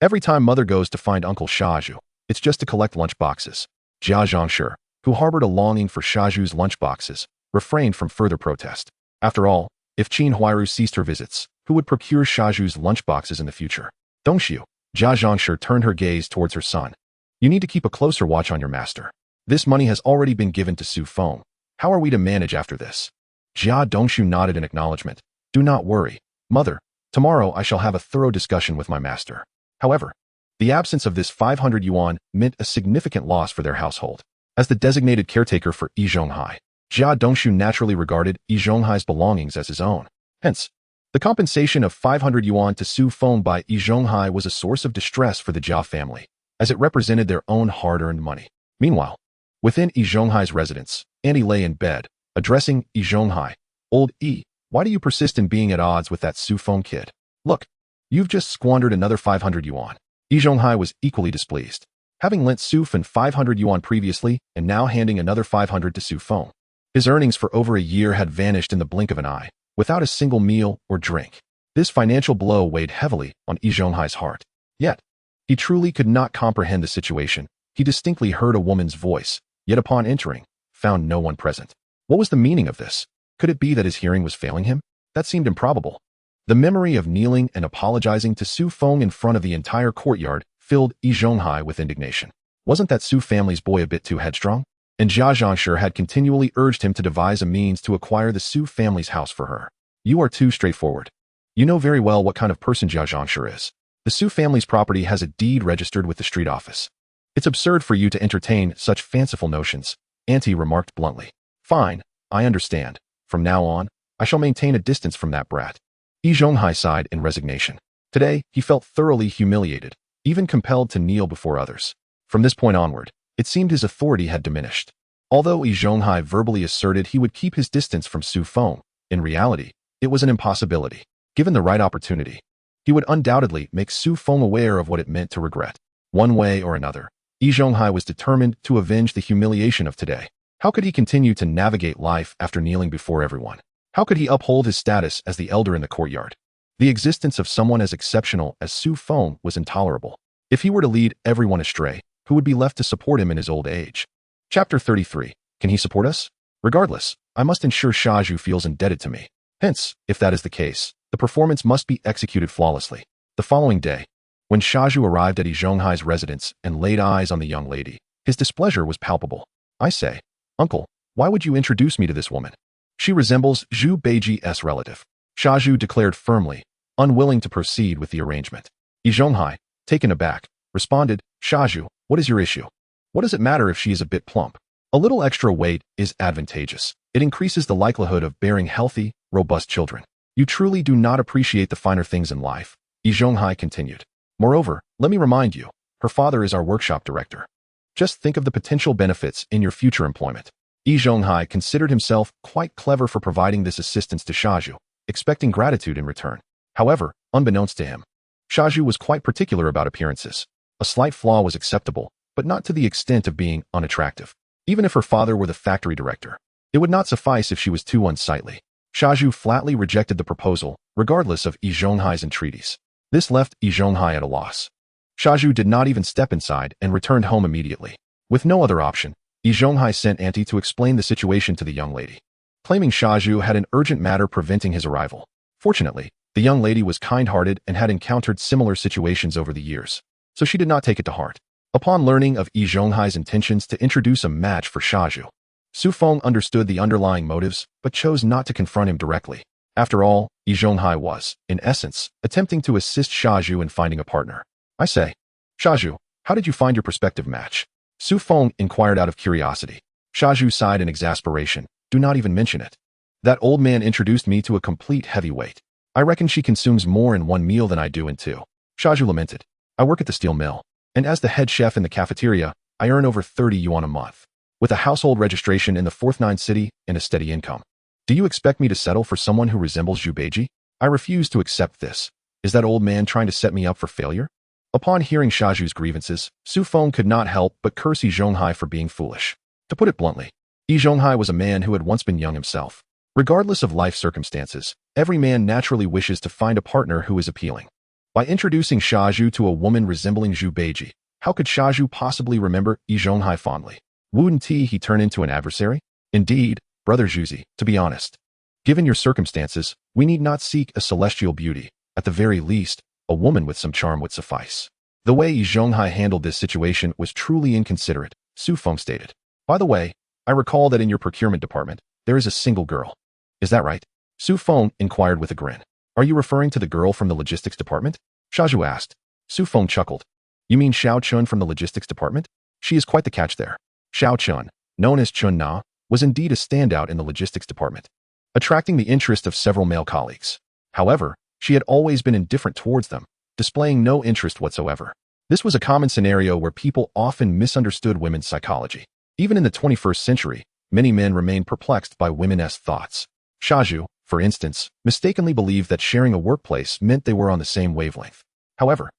every time mother goes to find Uncle Shaju, it's just to collect lunch boxes." Jia Zhangshi, who harbored a longing for Shaju's lunch boxes, refrained from further protest. After all, if Qin Huairu ceased her visits, who would procure Shaju's lunch boxes in the future? "Dongxiu." Jia Zhangshi turned her gaze towards her son. "You need to keep a closer watch on your master. This money has already been given to Su Feng. How are we to manage after this?" Jia Dongxiu nodded in acknowledgement. "Do not worry, mother. Tomorrow I shall have a thorough discussion with my master." However, the absence of this 500 yuan meant a significant loss for their household. As the designated caretaker for Yi Zhonghai, Jia Dongxiu naturally regarded Yi Zhonghai's belongings as his own. Hence, The compensation of 500 yuan to Su Feng by Yi Zhonghai was a source of distress for the Jia family, as it represented their own hard-earned money. Meanwhile, within Yi Zhonghai's residence, Annie lay in bed, addressing Yi Zhonghai. "Old Yi, why do you persist in being at odds with that Su Feng kid? Look, you've just squandered another 500 yuan. Yi Zhonghai was equally displeased, having lent Su Feng 500 yuan previously and now handing another 500 to Su Feng. His earnings for over a year had vanished in the blink of an eye, without a single meal or drink. This financial blow weighed heavily on Yi Zhonghai's heart. Yet, he truly could not comprehend the situation. He distinctly heard a woman's voice, yet upon entering, found no one present. What was the meaning of this? Could it be that his hearing was failing him? That seemed improbable. The memory of kneeling and apologizing to Su Feng in front of the entire courtyard filled Yi Zhonghai with indignation. Wasn't that Su family's boy a bit too headstrong? And Jia Zhangshi had continually urged him to devise a means to acquire the Su family's house for her. You are too straightforward. You know very well what kind of person Jia Zhangshi is. The Su family's property has a deed registered with the street office. It's absurd for you to entertain such fanciful notions, Auntie remarked bluntly. Fine, I understand. From now on, I shall maintain a distance from that brat. Yi Zhonghai sighed in resignation. Today, he felt thoroughly humiliated, even compelled to kneel before others. From this point onward, it seemed his authority had diminished. Although Yi Zhonghai verbally asserted he would keep his distance from Su Feng, in reality, it was an impossibility. Given the right opportunity, he would undoubtedly make Su Feng aware of what it meant to regret. One way or another, Yi Zhonghai was determined to avenge the humiliation of today. How could he continue to navigate life after kneeling before everyone? How could he uphold his status as the elder in the courtyard? The existence of someone as exceptional as Su Feng was intolerable. If he were to lead everyone astray, who would be left to support him in his old age? Chapter 33. Can he support us? Regardless, I must ensure Shaju feels indebted to me. Hence, if that is the case, the performance must be executed flawlessly. The following day, when Shaju arrived at Yi Zhonghai's residence and laid eyes on the young lady, his displeasure was palpable. I say, Uncle, why would you introduce me to this woman? She resembles Zhu Beiji's relative. Shaju declared firmly, unwilling to proceed with the arrangement. Yi Zhonghai, taken aback, responded, Shaju, what is your issue? What does it matter if she is a bit plump? A little extra weight is advantageous. It increases the likelihood of bearing healthy, robust children. You truly do not appreciate the finer things in life, Yi Zhonghai continued. Moreover, let me remind you, her father is our workshop director. Just think of the potential benefits in your future employment. Yi Zhonghai considered himself quite clever for providing this assistance to Shaju, expecting gratitude in return. However, unbeknownst to him, Shaju was quite particular about appearances. A slight flaw was acceptable, but not to the extent of being unattractive. Even if her father were the factory director, it would not suffice if she was too unsightly. Shaju flatly rejected the proposal, regardless of Yi Zhonghai's entreaties. This left Yi Zhonghai at a loss. Shaju did not even step inside and returned home immediately. With no other option, Yi Zhonghai sent Auntie to explain the situation to the young lady, claiming Shaju had an urgent matter preventing his arrival. Fortunately, the young lady was kind-hearted and had encountered similar situations over the years, so she did not take it to heart. Upon learning of Yi Zhonghai's intentions to introduce a match for Shaju, Su Feng understood the underlying motives but chose not to confront him directly. After all, Yi Zhonghai was, in essence, attempting to assist Shaju in finding a partner. I say, Shaju, how did you find your prospective match? Su Feng inquired out of curiosity. Shaju sighed in exasperation. Do not even mention it. That old man introduced me to a complete heavyweight. I reckon she consumes more in one meal than I do in two. Shaju lamented. I work at the steel mill, and as the head chef in the cafeteria, I earn over 30 yuan a month, with a household registration in the 4th city and a steady income. Do you expect me to settle for someone who resembles Zhu Beiji? I refuse to accept this. Is that old man trying to set me up for failure? Upon hearing Shaju's grievances, Su Feng could not help but curse Yi Zhonghai for being foolish. To put it bluntly, Yi Zhonghai was a man who had once been young himself. Regardless of life circumstances, every man naturally wishes to find a partner who is appealing. By introducing Shaju to a woman resembling Zhu Beiji, how could Shaju possibly remember Yi Zhonghai fondly? Wouldn't he turn into an adversary? Indeed, Brother Zhuzi, to be honest, given your circumstances, we need not seek a celestial beauty. At the very least, a woman with some charm would suffice. The way Yi Zhonghai handled this situation was truly inconsiderate, Su Feng stated. By the way, I recall that in your procurement department, there is a single girl. Is that right? Su Feng inquired with a grin. Are you referring to the girl from the logistics department? Shaju asked. Su Feng chuckled. You mean Xiao Chun from the logistics department? She is quite the catch there. Xiao Chun, known as Chun Na, was indeed a standout in the logistics department, attracting the interest of several male colleagues. However, she had always been indifferent towards them, displaying no interest whatsoever. This was a common scenario where people often misunderstood women's psychology. Even in the 21st century, many men remained perplexed by women's thoughts. Shaju, for instance, mistakenly believed that sharing a workplace meant they were on the same wavelength. However,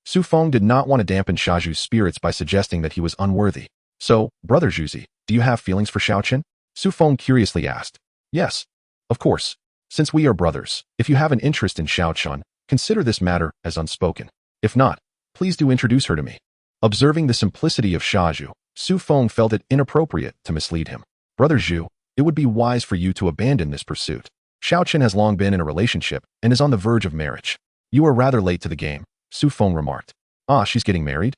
Feng did not want to dampen Shaju's spirits by suggesting that he was unworthy. So, Brother Zhuzi, do you have feelings for Xiaochen? Feng curiously asked. Yes, of course. Since we are brothers, if you have an interest in Xiaochen, consider this matter as unspoken. If not, please do introduce her to me. Observing the simplicity of Shaju, Feng felt it inappropriate to mislead him. Brother Zhu, it would be wise for you to abandon this pursuit. Xiaochen has long been in a relationship and is on the verge of marriage. You are rather late to the game, Feng remarked. Ah, she's getting married?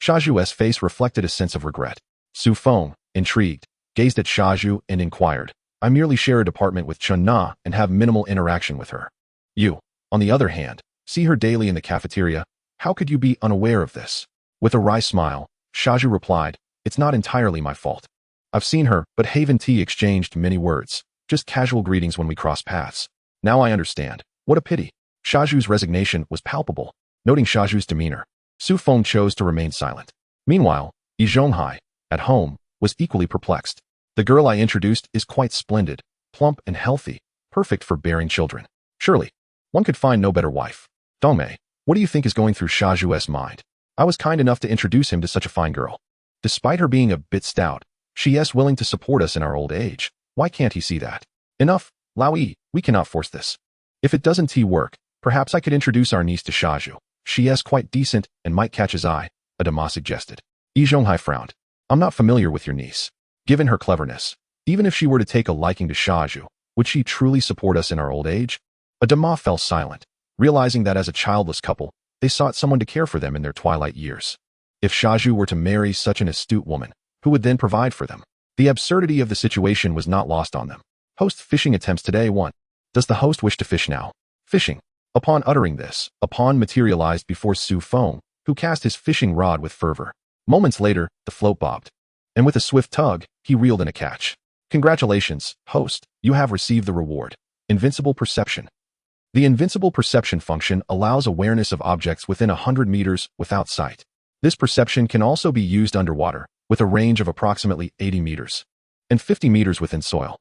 Shaju's face reflected a sense of regret. Feng, intrigued, gazed at Shaju and inquired. I merely share a department with Chun Na and have minimal interaction with her. You, on the other hand, see her daily in the cafeteria. How could you be unaware of this? With a wry smile, Shaju replied, it's not entirely my fault. I've seen her, but Haven T exchanged many words, just casual greetings when we cross paths. Now I understand. What a pity. Shaju's resignation was palpable. Noting Shaju's demeanor, Feng chose to remain silent. Meanwhile, Yi Zhonghai, at home, was equally perplexed. The girl I introduced is quite splendid, plump and healthy, perfect for bearing children. Surely, one could find no better wife. Dongmei, what do you think is going through Shaju's mind? I was kind enough to introduce him to such a fine girl. Despite her being a bit stout, she is willing to support us in our old age. Why can't he see that? Enough, Lao Yi, we cannot force this. If it doesn't work, perhaps I could introduce our niece to Shaju. She is quite decent and might catch his eye, Adama suggested. Yi Zhonghai frowned. I'm not familiar with your niece. Given her cleverness, even if she were to take a liking to Shaju, would she truly support us in our old age? Adama fell silent, realizing that as a childless couple, they sought someone to care for them in their twilight years. If Shaju were to marry such an astute woman, who would then provide for them? The absurdity of the situation was not lost on them. Host fishing attempts today 1. Does the host wish to fish now? Fishing. Upon uttering this, a pond materialized before Feng, who cast his fishing rod with fervor. Moments later, the float bobbed. And with a swift tug, he reeled in a catch. Congratulations, host, you have received the reward. Invincible perception. The invincible perception function allows awareness of objects within 100 meters without sight. This perception can also be used underwater, with a range of approximately 80 meters and 50 meters within soil.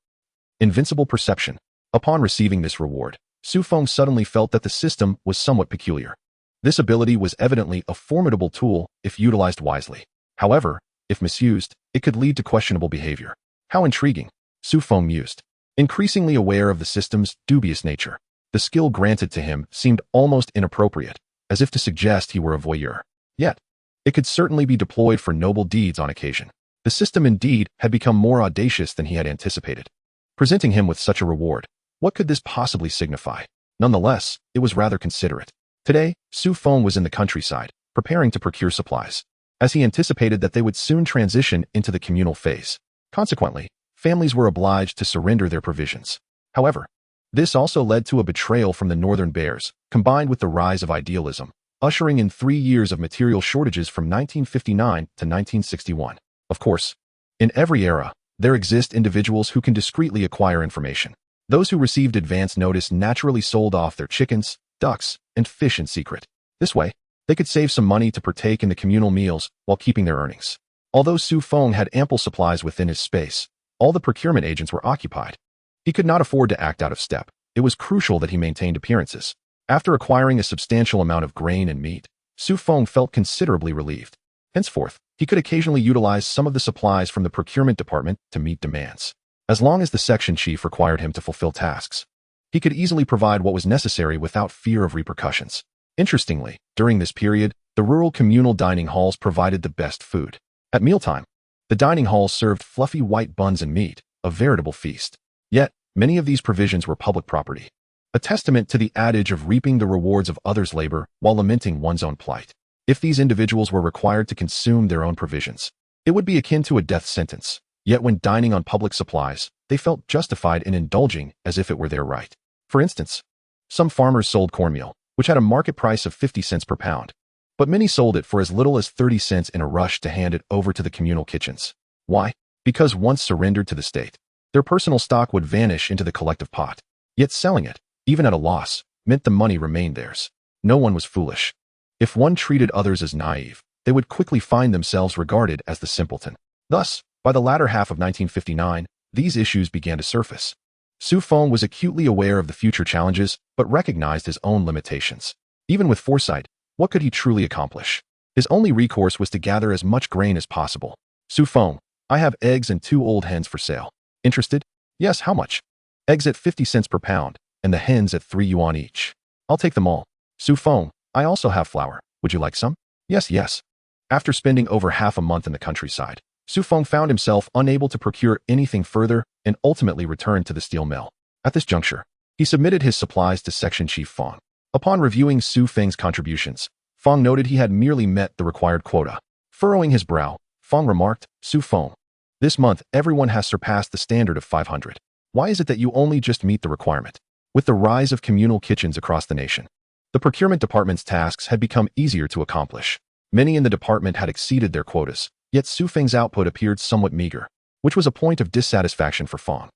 Invincible perception. Upon receiving this reward, Feng suddenly felt that the system was somewhat peculiar. This ability was evidently a formidable tool if utilized wisely. However, if misused, it could lead to questionable behavior. How intriguing, Feng mused. Increasingly aware of the system's dubious nature, the skill granted to him seemed almost inappropriate, as if to suggest he were a voyeur. Yet, it could certainly be deployed for noble deeds on occasion. The system indeed had become more audacious than he had anticipated. Presenting him with such a reward, what could this possibly signify? Nonetheless, it was rather considerate. Today, Feng was in the countryside, preparing to procure supplies, as he anticipated that they would soon transition into the communal phase. Consequently, families were obliged to surrender their provisions. However, this also led to a betrayal from the northern bears, combined with the rise of idealism, ushering in 3 years of material shortages from 1959 to 1961. Of course, in every era, there exist individuals who can discreetly acquire information. Those who received advance notice naturally sold off their chickens, ducks, and fish in secret. This way, they could save some money to partake in the communal meals while keeping their earnings. Although Feng had ample supplies within his space, all the procurement agents were occupied. He could not afford to act out of step. It was crucial that he maintained appearances. After acquiring a substantial amount of grain and meat, Feng felt considerably relieved. Henceforth, he could occasionally utilize some of the supplies from the procurement department to meet demands. As long as the section chief required him to fulfill tasks, he could easily provide what was necessary without fear of repercussions. Interestingly, during this period, the rural communal dining halls provided the best food. At mealtime, the dining halls served fluffy white buns and meat, a veritable feast. Yet, many of these provisions were public property, a testament to the adage of reaping the rewards of others' labor while lamenting one's own plight. If these individuals were required to consume their own provisions, it would be akin to a death sentence. Yet when dining on public supplies, they felt justified in indulging as if it were their right. For instance, some farmers sold cornmeal, which had a market price of 50 cents per pound, but many sold it for as little as 30 cents in a rush to hand it over to the communal kitchens. Why? Because once surrendered to the state, their personal stock would vanish into the collective pot. Yet selling it, even at a loss, meant the money remained theirs. No one was foolish. If one treated others as naive, they would quickly find themselves regarded as the simpleton. Thus, by the latter half of 1959, these issues began to surface. Feng was acutely aware of the future challenges, but recognized his own limitations. Even with foresight, what could he truly accomplish? His only recourse was to gather as much grain as possible. Feng, I have eggs and 2 old hens for sale. Interested? Yes, how much? Eggs at 50 cents per pound, and the hens at 3 yuan each. I'll take them all. Feng, I also have flour. Would you like some? Yes, yes. After spending over half a month in the countryside, Feng found himself unable to procure anything further and ultimately returned to the steel mill. At this juncture, he submitted his supplies to Section Chief Feng. Upon reviewing Feng's contributions, Feng noted he had merely met the required quota. Furrowing his brow, Feng remarked, Feng, this month everyone has surpassed the standard of 500. Why is it that you only just meet the requirement? With the rise of communal kitchens across the nation, the procurement department's tasks had become easier to accomplish. Many in the department had exceeded their quotas, yet Feng's output appeared somewhat meager, which was a point of dissatisfaction for Feng.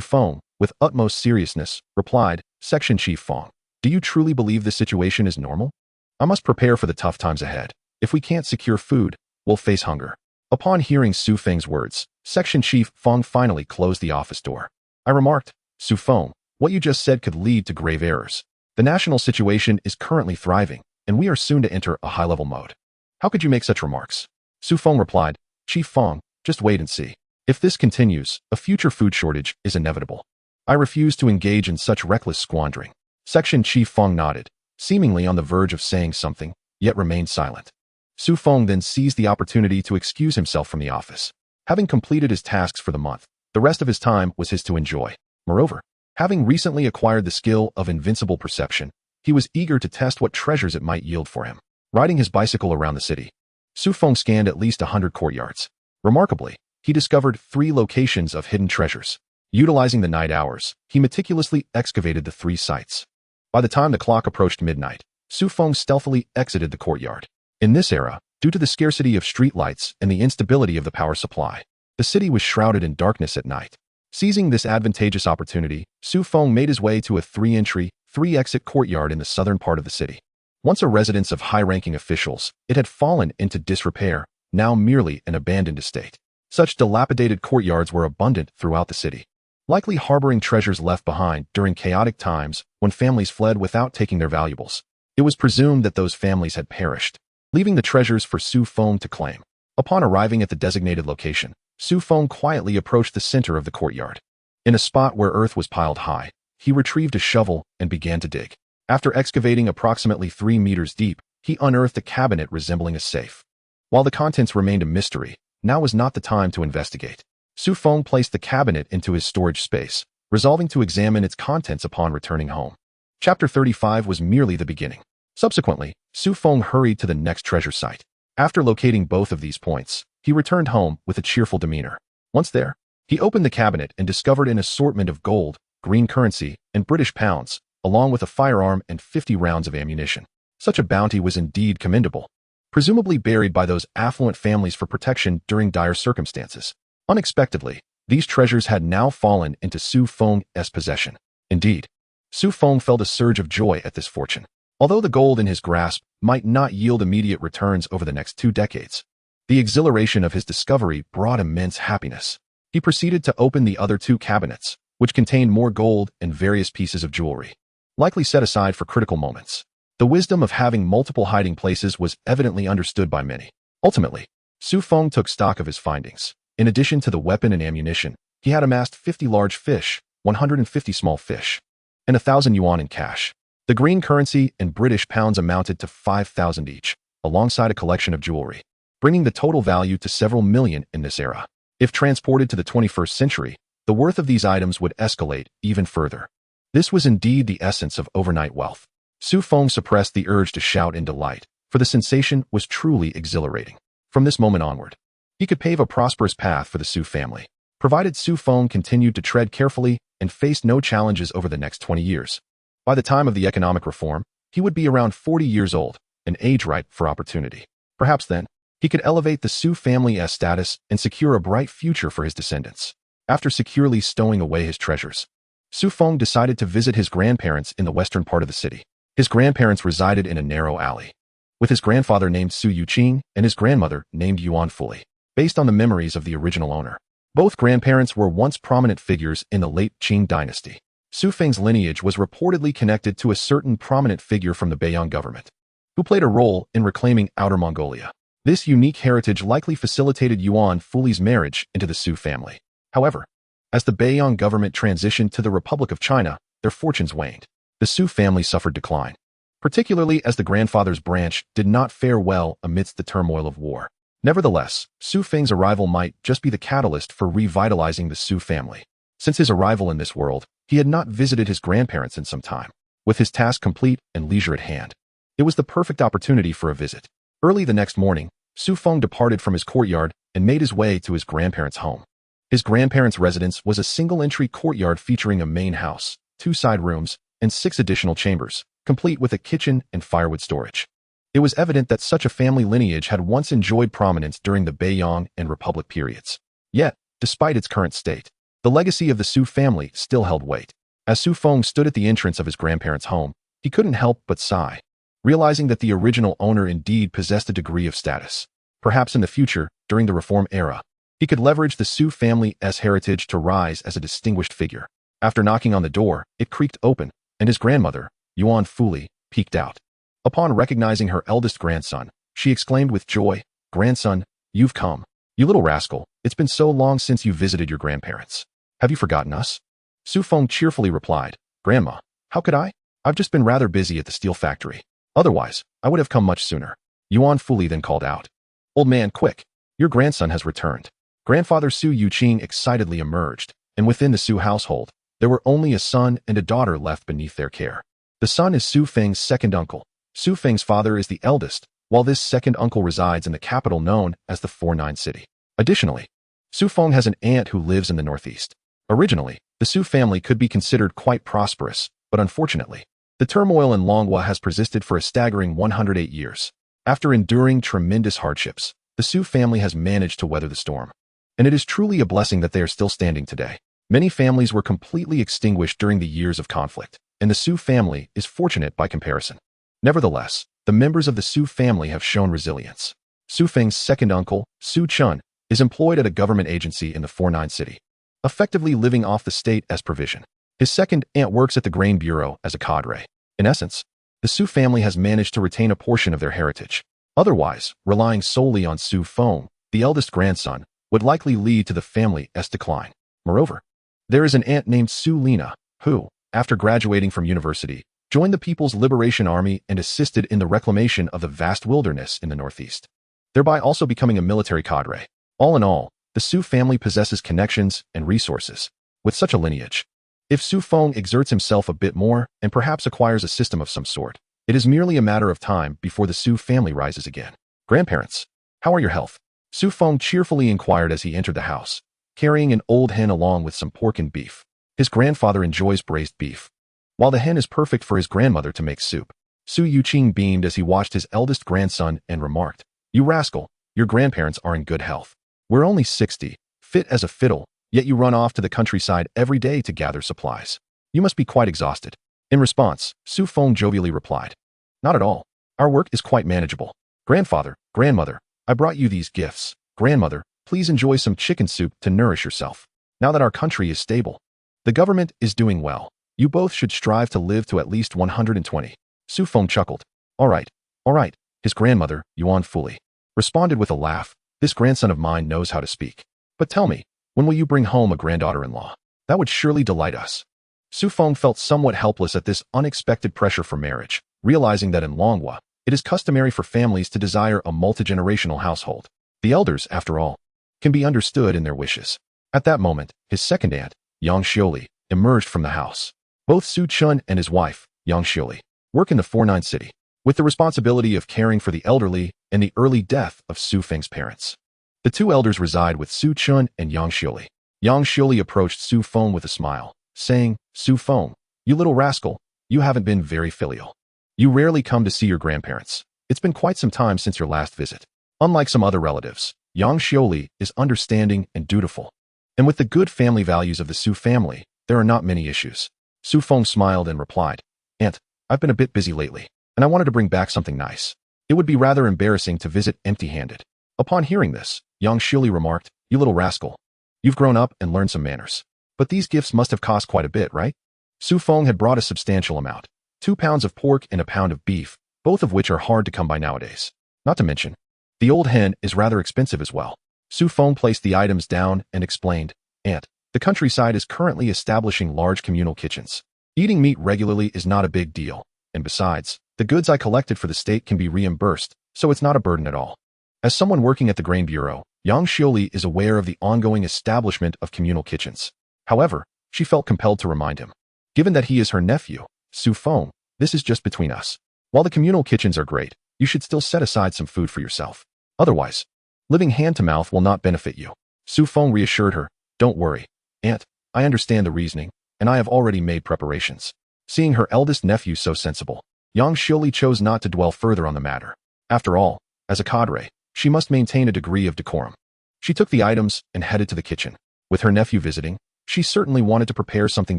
Feng, with utmost seriousness, replied, Section Chief Feng, do you truly believe this situation is normal? I must prepare for the tough times ahead. If we can't secure food, we'll face hunger. Upon hearing Feng's words, Section Chief Feng finally closed the office door. I remarked, Feng, what you just said could lead to grave errors. The national situation is currently thriving, and we are soon to enter a high-level mode. How could you make such remarks? Feng replied, Chief Feng, just wait and see. If this continues, a future food shortage is inevitable. I refuse to engage in such reckless squandering. Section Chief Feng nodded, seemingly on the verge of saying something, yet remained silent. Feng then seized the opportunity to excuse himself from the office. Having completed his tasks for the month, the rest of his time was his to enjoy. Moreover, having recently acquired the skill of invincible perception, he was eager to test what treasures it might yield for him. Riding his bicycle around the city, Feng scanned at least 100 courtyards. Remarkably, he discovered 3 locations of hidden treasures. Utilizing the night hours, he meticulously excavated the 3 sites. By the time the clock approached midnight, Feng stealthily exited the courtyard. In this era, due to the scarcity of streetlights and the instability of the power supply, the city was shrouded in darkness at night. Seizing this advantageous opportunity, Feng made his way to a 3-entry, 3-exit courtyard in the southern part of the city. Once a residence of high-ranking officials, it had fallen into disrepair, now merely an abandoned estate. Such dilapidated courtyards were abundant throughout the city, likely harboring treasures left behind during chaotic times when families fled without taking their valuables. It was presumed that those families had perished, leaving the treasures for Feng to claim. Upon arriving at the designated location, Feng quietly approached the center of the courtyard. In a spot where earth was piled high, he retrieved a shovel and began to dig. After excavating approximately 3 meters deep, he unearthed a cabinet resembling a safe. While the contents remained a mystery, now was not the time to investigate. Feng placed the cabinet into his storage space, resolving to examine its contents upon returning home. Chapter 35 was merely the beginning. Subsequently, Feng hurried to the next treasure site. After locating both of these points, he returned home with a cheerful demeanor. Once there, he opened the cabinet and discovered an assortment of gold, green currency, and British pounds, along with a firearm and 50 rounds of ammunition. Such a bounty was indeed commendable, presumably buried by those affluent families for protection during dire circumstances. Unexpectedly, these treasures had now fallen into Feng's possession. Indeed, Feng felt a surge of joy at this fortune. Although the gold in his grasp might not yield immediate returns over the next 2 decades, the exhilaration of his discovery brought immense happiness. He proceeded to open the other 2 cabinets, which contained more gold and various pieces of jewelry, likely set aside for critical moments. The wisdom of having multiple hiding places was evidently understood by many. Ultimately, Feng took stock of his findings. In addition to the weapon and ammunition, he had amassed 50 large fish, 150 small fish, and 1,000 yuan in cash. The green currency and British pounds amounted to 5,000 each, alongside a collection of jewelry, bringing the total value to several million in this era. If transported to the 21st century, the worth of these items would escalate even further. This was indeed the essence of overnight wealth. Feng suppressed the urge to shout in delight, for the sensation was truly exhilarating. From this moment onward, he could pave a prosperous path for the Su family, provided Feng continued to tread carefully and faced no challenges over the next 20 years. By the time of the economic reform, he would be around 40 years old, an age ripe for opportunity. Perhaps then, he could elevate the Su family's status and secure a bright future for his descendants. After securely stowing away his treasures, Su Feng decided to visit his grandparents in the western part of the city. His grandparents resided in a narrow alley, with his grandfather named Su Yuqing and his grandmother named Yuan Fuli, based on the memories of the original owner. Both grandparents were once prominent figures in the late Qing dynasty. Su Feng's lineage was reportedly connected to a certain prominent figure from the Beiyang government, who played a role in reclaiming Outer Mongolia. This unique heritage likely facilitated Yuan Fuli's marriage into the Su family. However, as the Beiyang government transitioned to the Republic of China, their fortunes waned. The Su family suffered decline, particularly as the grandfather's branch did not fare well amidst the turmoil of war. Nevertheless, Su Feng's arrival might just be the catalyst for revitalizing the Su family. Since his arrival in this world, he had not visited his grandparents in some time. With his task complete and leisure at hand, it was the perfect opportunity for a visit. Early the next morning, Su Feng departed from his courtyard and made his way to his grandparents' home. His grandparents' residence was a single-entry courtyard featuring a main house, 2 side rooms, and 6 additional chambers, complete with a kitchen and firewood storage. It was evident that such a family lineage had once enjoyed prominence during the Beiyang and Republic periods. Yet, despite its current state, the legacy of the Su family still held weight. As Su Feng stood at the entrance of his grandparents' home, he couldn't help but sigh, realizing that the original owner indeed possessed a degree of status. Perhaps in the future, during the Reform era, he could leverage the Su family's heritage to rise as a distinguished figure. After knocking on the door, it creaked open, and his grandmother, Yuan Fuli, peeked out. Upon recognizing her eldest grandson, she exclaimed with joy, "Grandson, you've come. You little rascal, it's been so long since you visited your grandparents. Have you forgotten us?" Su Feng cheerfully replied, "Grandma, how could I? I've just been rather busy at the steel factory. Otherwise, I would have come much sooner." Yuan Fuli then called out, "Old man, quick, your grandson has returned." Grandfather Su Yuqing excitedly emerged, and within the Su household, there were only a son and a daughter left beneath their care. The son is Su Feng's second uncle. Su Feng's father is the eldest, while this second uncle resides in the capital known as the 49 city. Additionally, Su Feng has an aunt who lives in the northeast. Originally, the Su family could be considered quite prosperous, but unfortunately, the turmoil in Longhua has persisted for a staggering 108 years. After enduring tremendous hardships, the Su family has managed to weather the storm. And it is truly a blessing that they are still standing today. Many families were completely extinguished during the years of conflict, and the Su family is fortunate by comparison. Nevertheless, the members of the Su family have shown resilience. Su Feng's second uncle, Su Chun, is employed at a government agency in the 49 city, effectively living off the state as provision. His second aunt works at the grain bureau as a cadre. In essence, the Su family has managed to retain a portion of their heritage. Otherwise, relying solely on Su Feng, the eldest grandson, would likely lead to the family's decline. Moreover, there is an aunt named Su Lina, who, after graduating from university, joined the People's Liberation Army and assisted in the reclamation of the vast wilderness in the northeast, thereby also becoming a military cadre. All in all, the Su family possesses connections and resources. With such a lineage, if Su Feng exerts himself a bit more and perhaps acquires a system of some sort, it is merely a matter of time before the Su family rises again. "Grandparents, how are your health?" Su Feng cheerfully inquired as he entered the house, carrying an old hen along with some pork and beef. His grandfather enjoys braised beef, while the hen is perfect for his grandmother to make soup. Su Yuqing beamed as he watched his eldest grandson and remarked, "You rascal, your grandparents are in good health. We're only 60, fit as a fiddle, yet you run off to the countryside every day to gather supplies. You must be quite exhausted." In response, Su Feng jovially replied, "Not at all. Our work is quite manageable. Grandfather, grandmother, I brought you these gifts. Grandmother, please enjoy some chicken soup to nourish yourself. Now that our country is stable, the government is doing well. You both should strive to live to at least 120. Su Feng chuckled. All right. His grandmother, Yuan Fuli, responded with a laugh. "This grandson of mine knows how to speak. But tell me, when will you bring home a granddaughter-in-law? That would surely delight us." Su Feng felt somewhat helpless at this unexpected pressure for marriage, realizing that in Longhua, it is customary for families to desire a multi-generational household. The elders, after all, can be understood in their wishes. At that moment, his second aunt, Yang Xiuli, emerged from the house. Both Su Chun and his wife, Yang Xiuli, work in the 49 city, with the responsibility of caring for the elderly and the early death of Su Feng's parents. The two elders reside with Su Chun and Yang Xiuli. Yang Xiuli approached Su Feng with a smile, saying, "Su Feng, you little rascal, you haven't been very filial. You rarely come to see your grandparents. It's been quite some time since your last visit." Unlike some other relatives, Yang Xiuli is understanding and dutiful. And with the good family values of the Su family, there are not many issues. Su Feng smiled and replied, Aunt, I've been a bit busy lately, and I wanted to bring back something nice. It would be rather embarrassing to visit empty-handed. Upon hearing this, Yang Shili remarked, You little rascal. You've grown up and learned some manners. But these gifts must have cost quite a bit, right? Su Feng had brought a substantial amount. 2 pounds of pork and a pound of beef, both of which are hard to come by nowadays. Not to mention, the old hen is rather expensive as well. Su Feng placed the items down and explained, Aunt, the countryside is currently establishing large communal kitchens. Eating meat regularly is not a big deal, and besides, the goods I collected for the state can be reimbursed, so it's not a burden at all. As someone working at the Grain Bureau, Yang Xioli is aware of the ongoing establishment of communal kitchens. However, she felt compelled to remind him. Given that he is her nephew, Su Feng, this is just between us. While the communal kitchens are great, you should still set aside some food for yourself. Otherwise, living hand-to-mouth will not benefit you. Su Feng reassured her, Don't worry, Aunt, I understand the reasoning, and I have already made preparations. Seeing her eldest nephew so sensible, Yang Xioli chose not to dwell further on the matter. After all, as a cadre, she must maintain a degree of decorum. She took the items and headed to the kitchen. With her nephew visiting, she certainly wanted to prepare something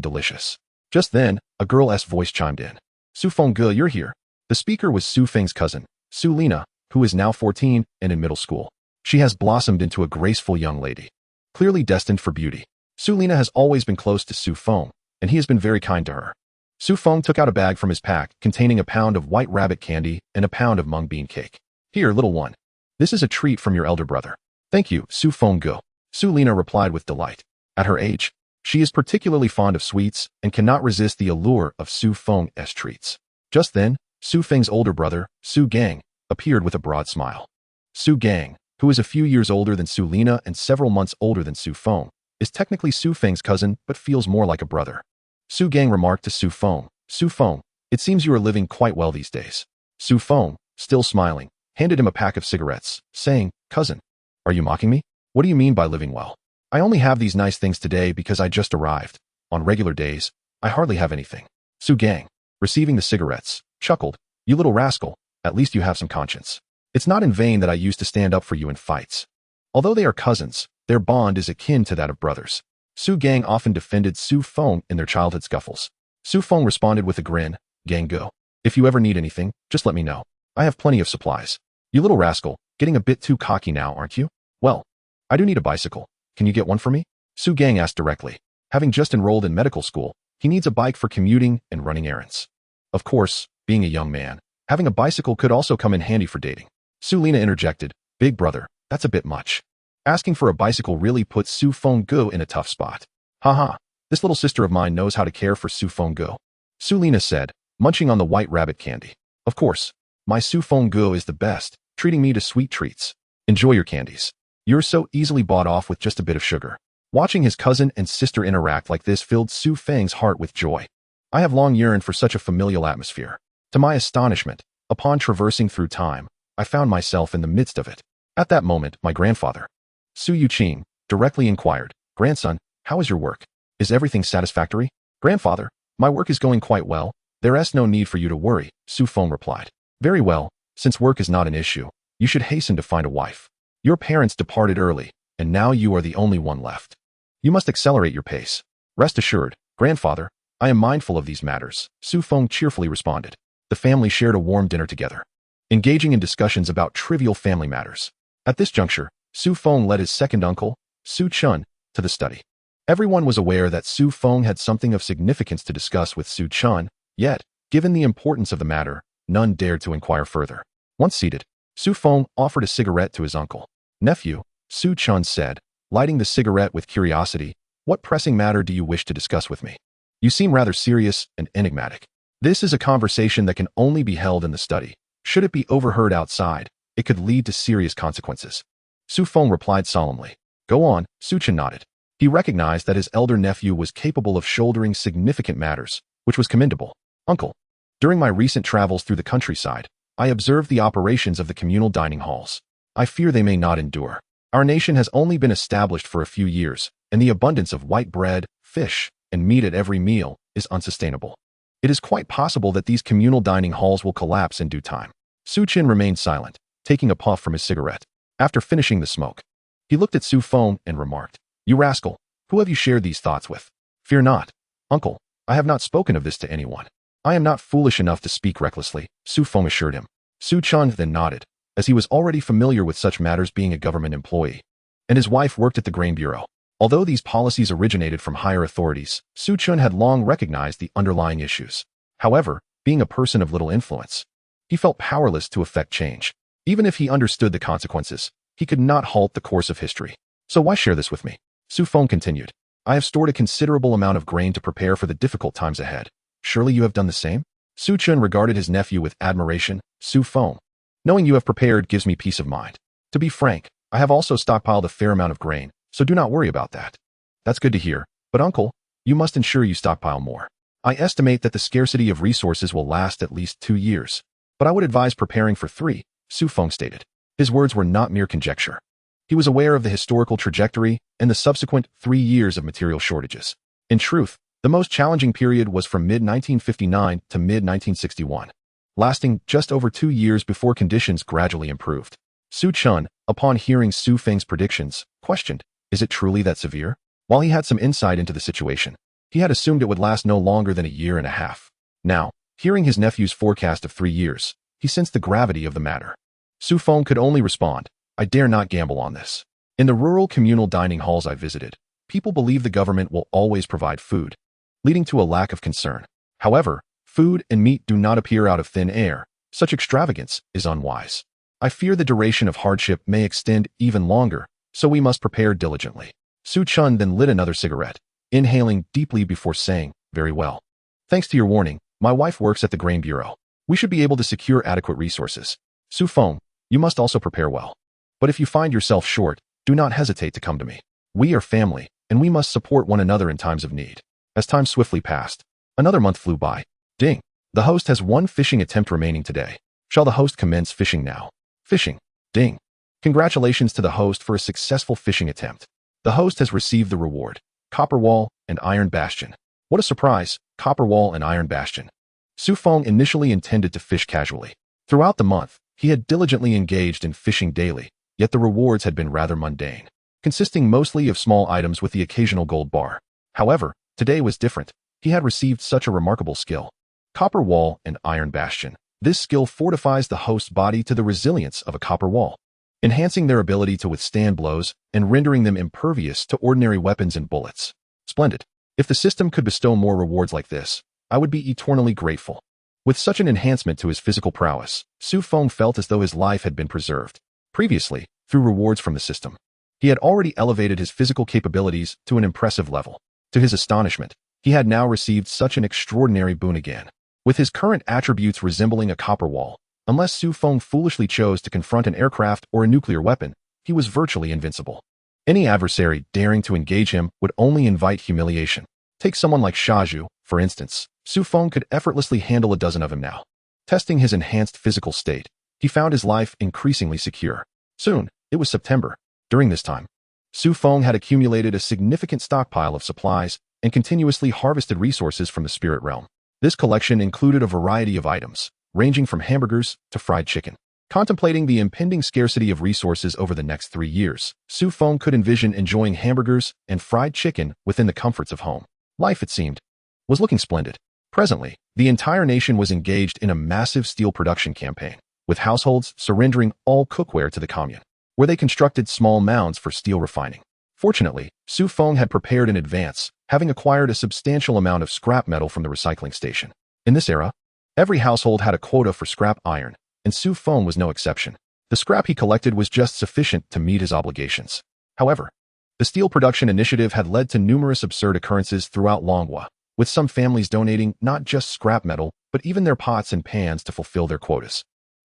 delicious. Just then, a girl's voice chimed in. Su Feng, you're here. The speaker was Su Feng's cousin, Su Lina, who is now 14 and in middle school. She has blossomed into a graceful young lady, clearly destined for beauty. Su Lina has always been close to Su Feng, and he has been very kind to her. Su Feng took out a bag from his pack containing a pound of white rabbit candy and a pound of mung bean cake. Here, little one. This is a treat from your elder brother. Thank you, Su Feng. Su Lina replied with delight. At her age, she is particularly fond of sweets and cannot resist the allure of Su Feng's treats. Just then, Su Feng's older brother, Su Gang, appeared with a broad smile. Su Gang, who is a few years older than Su Lina and several months older than Su Feng, is technically Su Feng's cousin but feels more like a brother. Su Gang remarked to Su Feng, it seems you are living quite well these days. Su Feng, still smiling, handed him a pack of cigarettes, saying, Cousin, are you mocking me? What do you mean by living well? I only have these nice things today because I just arrived. On regular days, I hardly have anything. Su Gang, receiving the cigarettes, chuckled, You little rascal, at least you have some conscience. It's not in vain that I used to stand up for you in fights. Although they are cousins, their bond is akin to that of brothers. Su Gang often defended Su Feng in their childhood scuffles. Su Feng responded with a grin, Gang go. If you ever need anything, just let me know. I have plenty of supplies. You little rascal, getting a bit too cocky now, aren't you? Well, I do need a bicycle. Can you get one for me? Su Gang asked directly. Having just enrolled in medical school, he needs a bike for commuting and running errands. Of course, being a young man, having a bicycle could also come in handy for dating. Su Lina interjected, Big brother, that's a bit much. Asking for a bicycle really puts Su Feng in a tough spot. Haha, this little sister of mine knows how to care for Su Feng. Su Lina said, munching on the white rabbit candy. Of course, my Su Feng is the best, treating me to sweet treats. Enjoy your candies. You're so easily bought off with just a bit of sugar. Watching his cousin and sister interact like this filled Su Feng's heart with joy. I have long yearned for such a familial atmosphere. To my astonishment, upon traversing through time, I found myself in the midst of it. At that moment, my grandfather, Su Yuqing, directly inquired, Grandson, how is your work? Is everything satisfactory? Grandfather, my work is going quite well. There's no need for you to worry, Su Feng replied. Very well, since work is not an issue, you should hasten to find a wife. Your parents departed early, and now you are the only one left. You must accelerate your pace. Rest assured, Grandfather, I am mindful of these matters, Su Feng cheerfully responded. The family shared a warm dinner together, engaging in discussions about trivial family matters. At this juncture, Su Feng led his second uncle, Su Chun, to the study. Everyone was aware that Su Feng had something of significance to discuss with Su Chun, yet, given the importance of the matter, none dared to inquire further. Once seated, Su Feng offered a cigarette to his uncle. Nephew, Su Chun said, lighting the cigarette with curiosity, what pressing matter do you wish to discuss with me? You seem rather serious and enigmatic. This is a conversation that can only be held in the study. Should it be overheard outside, it could lead to serious consequences. Su Feng replied solemnly. Go on, Su Chun nodded. He recognized that his elder nephew was capable of shouldering significant matters, which was commendable. Uncle, during my recent travels through the countryside, I observed the operations of the communal dining halls. I fear they may not endure. Our nation has only been established for a few years, and the abundance of white bread, fish, and meat at every meal is unsustainable. It is quite possible that these communal dining halls will collapse in due time. Su Chun remained silent, taking a puff from his cigarette. After finishing the smoke, he looked at Su Feng and remarked, You rascal, who have you shared these thoughts with? Fear not, uncle. I have not spoken of this to anyone. I am not foolish enough to speak recklessly, Su Feng assured him. Su Chun then nodded, as he was already familiar with such matters being a government employee. And his wife worked at the Grain Bureau. Although these policies originated from higher authorities, Su Chun had long recognized the underlying issues. However, being a person of little influence, he felt powerless to effect change. Even if he understood the consequences, he could not halt the course of history. So why share this with me? Su Feng continued. I have stored a considerable amount of grain to prepare for the difficult times ahead. Surely you have done the same? Su Chun regarded his nephew with admiration. Su Feng, knowing you have prepared gives me peace of mind. To be frank, I have also stockpiled a fair amount of grain, so do not worry about that. That's good to hear, but uncle, you must ensure you stockpile more. I estimate that the scarcity of resources will last at least 2 years, but I would advise preparing for 3, Su Feng stated. His words were not mere conjecture. He was aware of the historical trajectory and the subsequent 3 years of material shortages. In truth, the most challenging period was from mid-1959 to mid-1961, lasting just over 2 years before conditions gradually improved. Su Chun, upon hearing Su Feng's predictions, questioned, is it truly that severe? While he had some insight into the situation, he had assumed it would last no longer than a year and a half. Now, hearing his nephew's forecast of 3 years, he sensed the gravity of the matter. Su Feng could only respond, I dare not gamble on this. In the rural communal dining halls I visited, people believe the government will always provide food, leading to a lack of concern. However, food and meat do not appear out of thin air. Such extravagance is unwise. I fear the duration of hardship may extend even longer, so we must prepare diligently. Su Chun then lit another cigarette, inhaling deeply before saying, very well. Thanks to your warning, my wife works at the Grain Bureau. We should be able to secure adequate resources. Su Feng, you must also prepare well. But if you find yourself short, do not hesitate to come to me. We are family, and we must support one another in times of need. As time swiftly passed, another month flew by. Ding. The host has 1 fishing attempt remaining today. Shall the host commence fishing now? Fishing. Ding. Congratulations to the host for a successful fishing attempt. The host has received the reward, Copper Wall and Iron Bastion. What a surprise, Copper Wall and Iron Bastion. Su Feng initially intended to fish casually. Throughout the month, he had diligently engaged in fishing daily, yet the rewards had been rather mundane, consisting mostly of small items with the occasional gold bar. However, today was different. He had received such a remarkable skill. Copper Wall and Iron Bastion. This skill fortifies the host's body to the resilience of a copper wall, enhancing their ability to withstand blows and rendering them impervious to ordinary weapons and bullets. Splendid. If the system could bestow more rewards like this, I would be eternally grateful. With such an enhancement to his physical prowess, Su Feng felt as though his life had been preserved. Previously, through rewards from the system, he had already elevated his physical capabilities to an impressive level. To his astonishment, he had now received such an extraordinary boon again. With his current attributes resembling a copper wall, unless Su Feng foolishly chose to confront an aircraft or a nuclear weapon, he was virtually invincible. Any adversary daring to engage him would only invite humiliation. Take someone like Shaju, for instance. Su Feng could effortlessly handle a dozen of him now. Testing his enhanced physical state, he found his life increasingly secure. Soon, it was September. During this time, Su Feng had accumulated a significant stockpile of supplies and continuously harvested resources from the spirit realm. This collection included a variety of items, ranging from hamburgers to fried chicken. Contemplating the impending scarcity of resources over the next 3 years, Su Feng could envision enjoying hamburgers and fried chicken within the comforts of home. Life, it seemed, was looking splendid. Presently, the entire nation was engaged in a massive steel production campaign, with households surrendering all cookware to the commune, where they constructed small mounds for steel refining. Fortunately, Su Feng had prepared in advance, having acquired a substantial amount of scrap metal from the recycling station. In this era, every household had a quota for scrap iron, and Su Feng was no exception. The scrap he collected was just sufficient to meet his obligations. However, the steel production initiative had led to numerous absurd occurrences throughout Longhua, with some families donating not just scrap metal, but even their pots and pans to fulfill their quotas.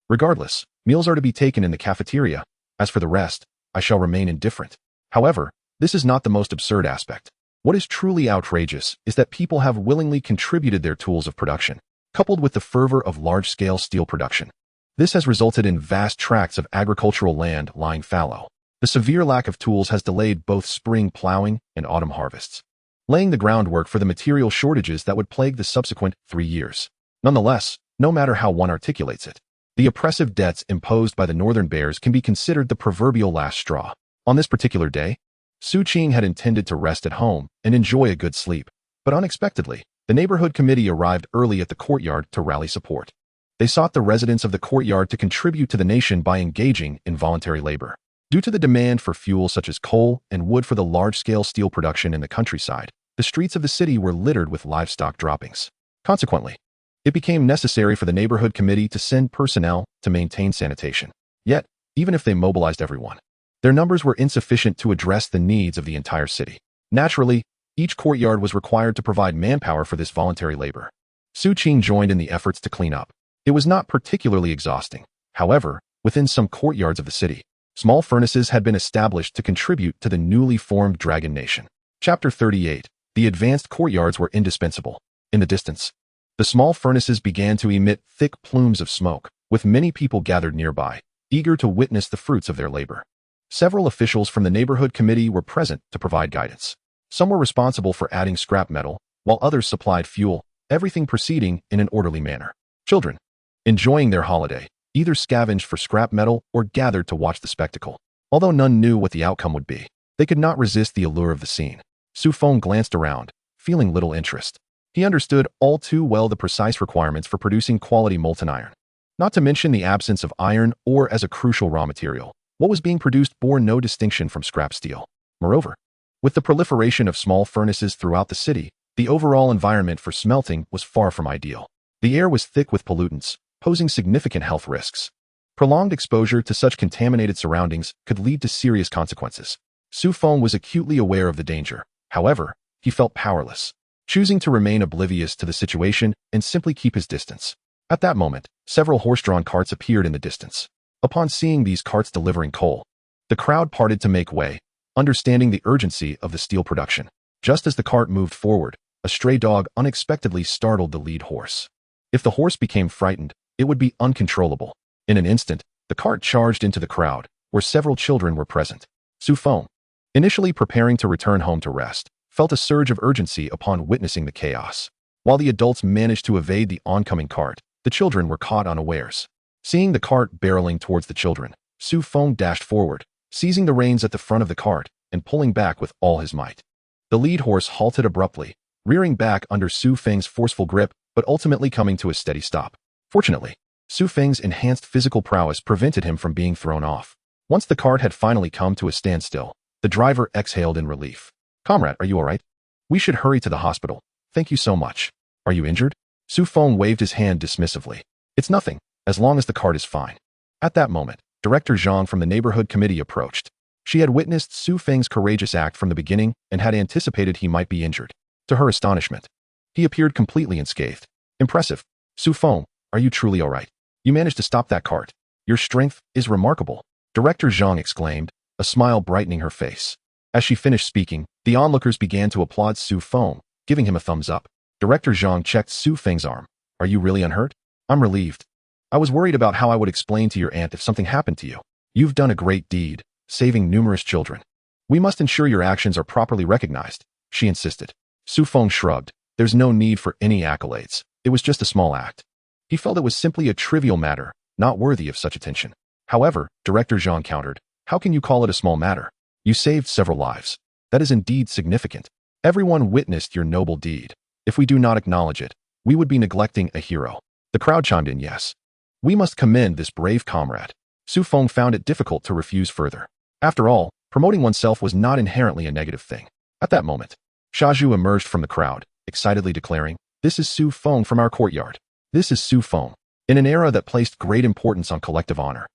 Regardless, meals are to be taken in the cafeteria. As for the rest, I shall remain indifferent. However, this is not the most absurd aspect. What is truly outrageous is that people have willingly contributed their tools of production, coupled with the fervor of large-scale steel production. This has resulted in vast tracts of agricultural land lying fallow. The severe lack of tools has delayed both spring plowing and autumn harvests, laying the groundwork for the material shortages that would plague the subsequent 3 years. Nonetheless, no matter how one articulates it, the oppressive debts imposed by the northern bears can be considered the proverbial last straw. On this particular day, Su Qing had intended to rest at home and enjoy a good sleep. But unexpectedly, the neighborhood committee arrived early at the courtyard to rally support. They sought the residents of the courtyard to contribute to the nation by engaging in voluntary labor. Due to the demand for fuel such as coal and wood for the large-scale steel production in the countryside, the streets of the city were littered with livestock droppings. Consequently, it became necessary for the neighborhood committee to send personnel to maintain sanitation. Yet, even if they mobilized everyone, their numbers were insufficient to address the needs of the entire city. Naturally, each courtyard was required to provide manpower for this voluntary labor. Su Qing joined in the efforts to clean up. It was not particularly exhausting. However, within some courtyards of the city, small furnaces had been established to contribute to the newly formed Dragon Nation. Chapter 38. The advanced courtyards were indispensable. In the distance, the small furnaces began to emit thick plumes of smoke, with many people gathered nearby, eager to witness the fruits of their labor. Several officials from the neighborhood committee were present to provide guidance. Some were responsible for adding scrap metal, while others supplied fuel, everything proceeding in an orderly manner. Children, enjoying their holiday, either scavenged for scrap metal or gathered to watch the spectacle. Although none knew what the outcome would be, they could not resist the allure of the scene. Su Feng glanced around, feeling little interest. He understood all too well the precise requirements for producing quality molten iron. Not to mention the absence of iron ore as a crucial raw material. What was being produced bore no distinction from scrap steel. Moreover, with the proliferation of small furnaces throughout the city, the overall environment for smelting was far from ideal. The air was thick with pollutants, posing significant health risks. Prolonged exposure to such contaminated surroundings could lead to serious consequences. Su Feng was acutely aware of the danger. However, he felt powerless, choosing to remain oblivious to the situation and simply keep his distance. At that moment, several horse-drawn carts appeared in the distance. Upon seeing these carts delivering coal, the crowd parted to make way, understanding the urgency of the steel production. Just as the cart moved forward, a stray dog unexpectedly startled the lead horse. If the horse became frightened, it would be uncontrollable. In an instant, the cart charged into the crowd, where several children were present. Su Feng, initially preparing to return home to rest, felt a surge of urgency upon witnessing the chaos. While the adults managed to evade the oncoming cart, the children were caught unawares. Seeing the cart barreling towards the children, Su Feng dashed forward, seizing the reins at the front of the cart and pulling back with all his might. The lead horse halted abruptly, rearing back under Su Feng's forceful grip, but ultimately coming to a steady stop. Fortunately, Su Feng's enhanced physical prowess prevented him from being thrown off. Once the cart had finally come to a standstill, the driver exhaled in relief. "Comrade, are you all right? We should hurry to the hospital. Thank you so much. Are you injured?" Su Feng waved his hand dismissively. "It's nothing, as long as the cart is fine." At that moment, Director Zhang from the neighborhood committee approached. She had witnessed Su Feng's courageous act from the beginning and had anticipated he might be injured. To her astonishment, he appeared completely unscathed. "Impressive. Su Feng, are you truly all right? You managed to stop that cart. Your strength is remarkable," Director Zhang exclaimed, a smile brightening her face. As she finished speaking, the onlookers began to applaud Su Feng, giving him a thumbs up. Director Zhang checked Su Feng's arm. "Are you really unhurt?" "I'm relieved. I was worried about how I would explain to your aunt if something happened to you. You've done a great deed, saving numerous children. We must ensure your actions are properly recognized," she insisted. Su Feng shrugged. There's no need for any accolades. It was just a small act. He felt it was simply a trivial matter, not worthy of such attention. However, Director Zhang countered, "How can you call it a small matter? You saved several lives. That is indeed significant. Everyone witnessed your noble deed. If we do not acknowledge it, we would be neglecting a hero." The crowd chimed in, "Yes. We must commend this brave comrade." Su Feng found it difficult to refuse further. After all, promoting oneself was not inherently a negative thing. At that moment, Shaju emerged from the crowd, excitedly declaring, "This is Su Feng from our courtyard. This is Su Feng." In an era that placed great importance on collective honor,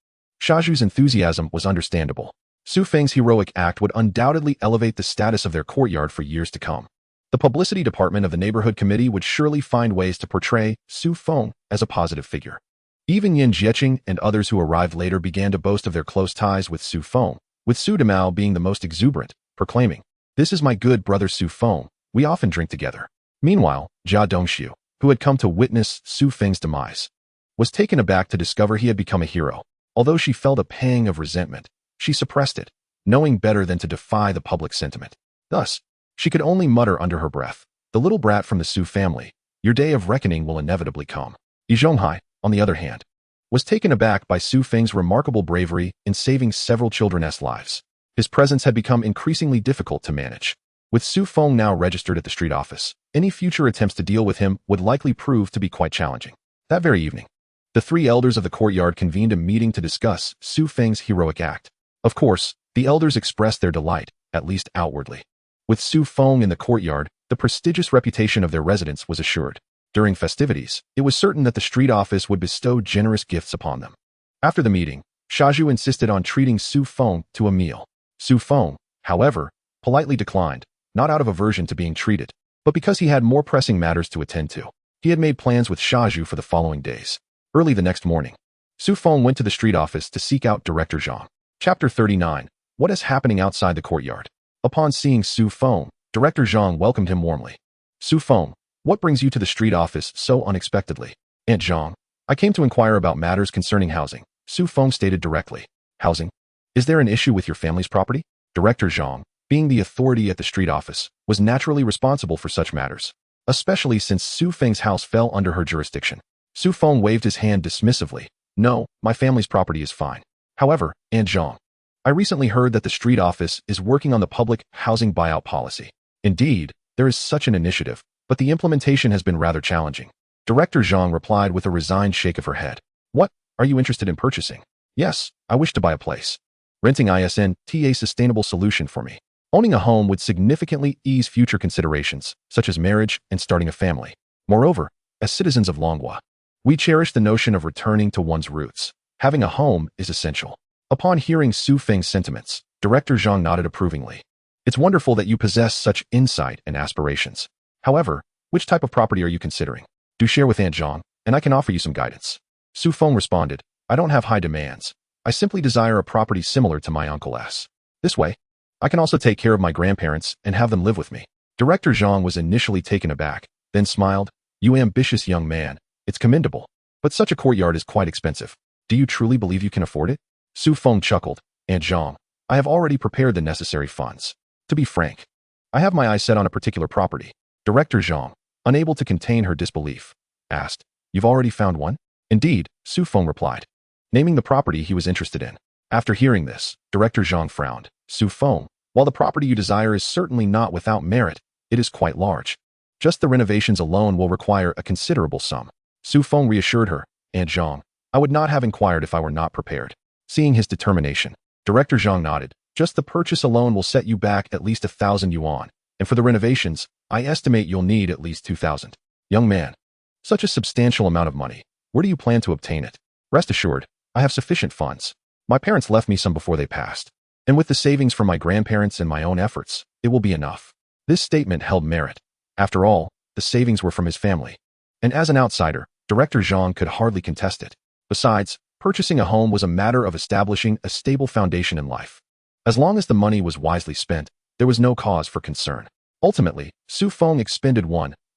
Shaju's enthusiasm was understandable. Su Feng's heroic act would undoubtedly elevate the status of their courtyard for years to come. The publicity department of the neighborhood committee would surely find ways to portray Su Feng as a positive figure. Even Yin Jieqing and others who arrived later began to boast of their close ties with Su Feng, with Su Demao being the most exuberant, proclaiming, "This is my good brother Su Feng. We often drink together." Meanwhile, Jia Dongxiu, who had come to witness Su Feng's demise, was taken aback to discover he had become a hero. Although she felt a pang of resentment, she suppressed it, knowing better than to defy the public sentiment. Thus, she could only mutter under her breath, "The little brat from the Su family, your day of reckoning will inevitably come." Yi Zhonghai, on the other hand, was taken aback by Su Feng's remarkable bravery in saving several children's lives. His presence had become increasingly difficult to manage. With Su Feng now registered at the street office, Any future attempts to deal with him would likely prove to be quite challenging. That very evening, the three elders of the courtyard convened a meeting to discuss Su Feng's heroic act. Of course, the elders expressed their delight, at least outwardly. With Su Feng in the courtyard, the prestigious reputation of their residence was assured. During festivities, it was certain that the street office would bestow generous gifts upon them. After the meeting, Shaju insisted on treating Su Feng to a meal. Su Feng, however, politely declined, not out of aversion to being treated, but because he had more pressing matters to attend to. He had made plans with Shaju for the following days. Early the next morning, Su Feng went to the street office to seek out Director Zhang. Chapter 39. What is happening outside the courtyard? Upon seeing Su Feng, Director Zhang welcomed him warmly. Su Feng, what brings you to the street office so unexpectedly? Aunt Zhang, I came to inquire about matters concerning housing, Su Feng stated directly. Housing? Is there an issue with your family's property? Director Zhang, being the authority at the street office, was naturally responsible for such matters, especially since Su Feng's house fell under her jurisdiction. Su Feng waved his hand dismissively. No, my family's property is fine. However, Aunt Zhang, I recently heard that the street office is working on the public housing buyout policy. Indeed, there is such an initiative, but the implementation has been rather challenging. Director Zhang replied with a resigned shake of her head. What? Are you interested in purchasing? Yes, I wish to buy a place. Renting isn't a sustainable solution for me. Owning a home would significantly ease future considerations, such as marriage and starting a family. Moreover, as citizens of Longhua, we cherish the notion of returning to one's roots. Having a home is essential. Upon hearing Su Feng's sentiments, Director Zhang nodded approvingly. It's wonderful that you possess such insight and aspirations. However, which type of property are you considering? Do share with Aunt Zhang, and I can offer you some guidance. Su Feng responded, I don't have high demands. I simply desire a property similar to my Uncle S. This way, I can also take care of my grandparents and have them live with me. Director Zhang was initially taken aback, then smiled. You ambitious young man, it's commendable. But such a courtyard is quite expensive. Do you truly believe you can afford it? Su Feng chuckled. Aunt Zhang, I have already prepared the necessary funds. To be frank, I have my eyes set on a particular property. Director Zhang, unable to contain her disbelief, asked, You've already found one? Indeed, Su Feng replied, naming the property he was interested in. After hearing this, Director Zhang frowned. Su Feng, while the property you desire is certainly not without merit, it is quite large. Just the renovations alone will require a considerable sum. Su Feng reassured her, Aunt Zhang, I would not have inquired if I were not prepared. Seeing his determination, Director Zhang nodded. Just the purchase alone will set you back at least 1,000 yuan, and for the renovations, I estimate you'll need at least 2,000. Young man, such a substantial amount of money. Where do you plan to obtain it? Rest assured, I have sufficient funds. My parents left me some before they passed, and with the savings from my grandparents and my own efforts, it will be enough. This statement held merit. After all, the savings were from his family, and as an outsider, Director Zhang could hardly contest it. Besides, purchasing a home was a matter of establishing a stable foundation in life. As long as the money was wisely spent, there was no cause for concern. Ultimately, Su Feng expended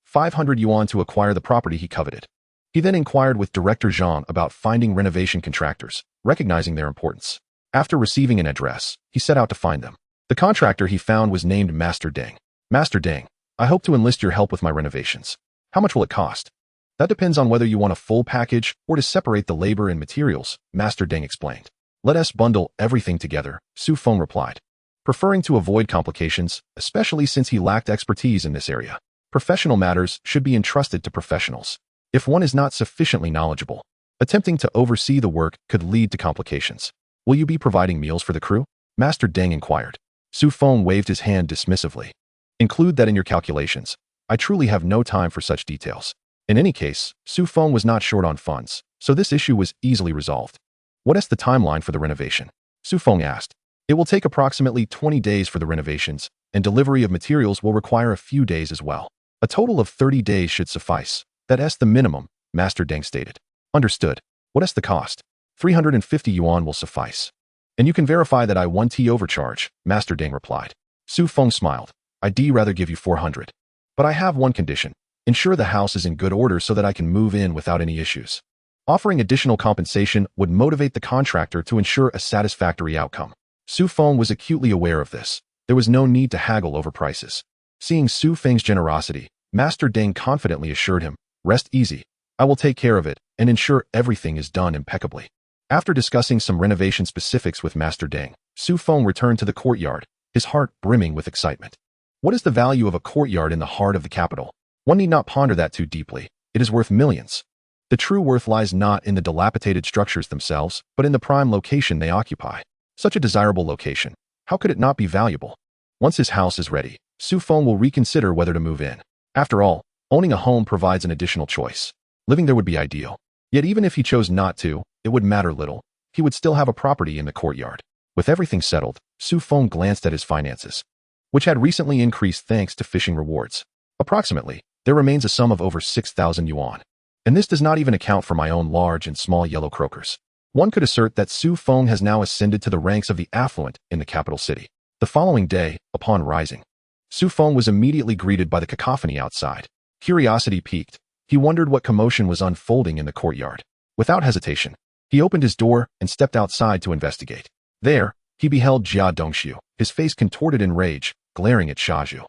500 yuan to acquire the property he coveted. He then inquired with Director Zhang about finding renovation contractors, recognizing their importance. After receiving an address, he set out to find them. The contractor he found was named Master Deng. Master Deng, I hope to enlist your help with my renovations. How much will it cost? That depends on whether you want a full package or to separate the labor and materials, Master Deng explained. Let us bundle everything together, Su Feng replied, preferring to avoid complications, especially since he lacked expertise in this area. Professional matters should be entrusted to professionals. If one is not sufficiently knowledgeable, attempting to oversee the work could lead to complications. Will you be providing meals for the crew? Master Deng inquired. Su Feng waved his hand dismissively. Include that in your calculations. I truly have no time for such details. In any case, Su Feng was not short on funds, so this issue was easily resolved. What is the timeline for the renovation? Su Feng asked. It will take approximately 20 days for the renovations, and delivery of materials will require a few days as well. A total of 30 days should suffice. That's the minimum, Master Deng stated. Understood. What is the cost? 350 yuan will suffice. And you can verify that I won't overcharge, Master Deng replied. Su Feng smiled. I'd rather give you 400. But I have one condition. Ensure the house is in good order so that I can move in without any issues. Offering additional compensation would motivate the contractor to ensure a satisfactory outcome. Su Feng was acutely aware of this. There was no need to haggle over prices. Seeing Su Feng's generosity, Master Deng confidently assured him, Rest easy. I will take care of it and ensure everything is done impeccably. After discussing some renovation specifics with Master Deng, Su Feng returned to the courtyard, his heart brimming with excitement. What is the value of a courtyard in the heart of the capital? One need not ponder that too deeply. It is worth millions. The true worth lies not in the dilapidated structures themselves, but in the prime location they occupy. Such a desirable location. How could it not be valuable? Once his house is ready, Feng will reconsider whether to move in. After all, owning a home provides an additional choice. Living there would be ideal. Yet even if he chose not to, it would matter little. He would still have a property in the courtyard. With everything settled, Feng glanced at his finances, which had recently increased thanks to fishing rewards. Approximately, there remains a sum of over 6,000 yuan. And this does not even account for my own large and small yellow croakers. One could assert that Feng has now ascended to the ranks of the affluent in the capital city. The following day, upon rising, Feng was immediately greeted by the cacophony outside. Curiosity piqued. He wondered what commotion was unfolding in the courtyard. Without hesitation, he opened his door and stepped outside to investigate. There, he beheld Jia Dongxiu, his face contorted in rage, glaring at Shaju.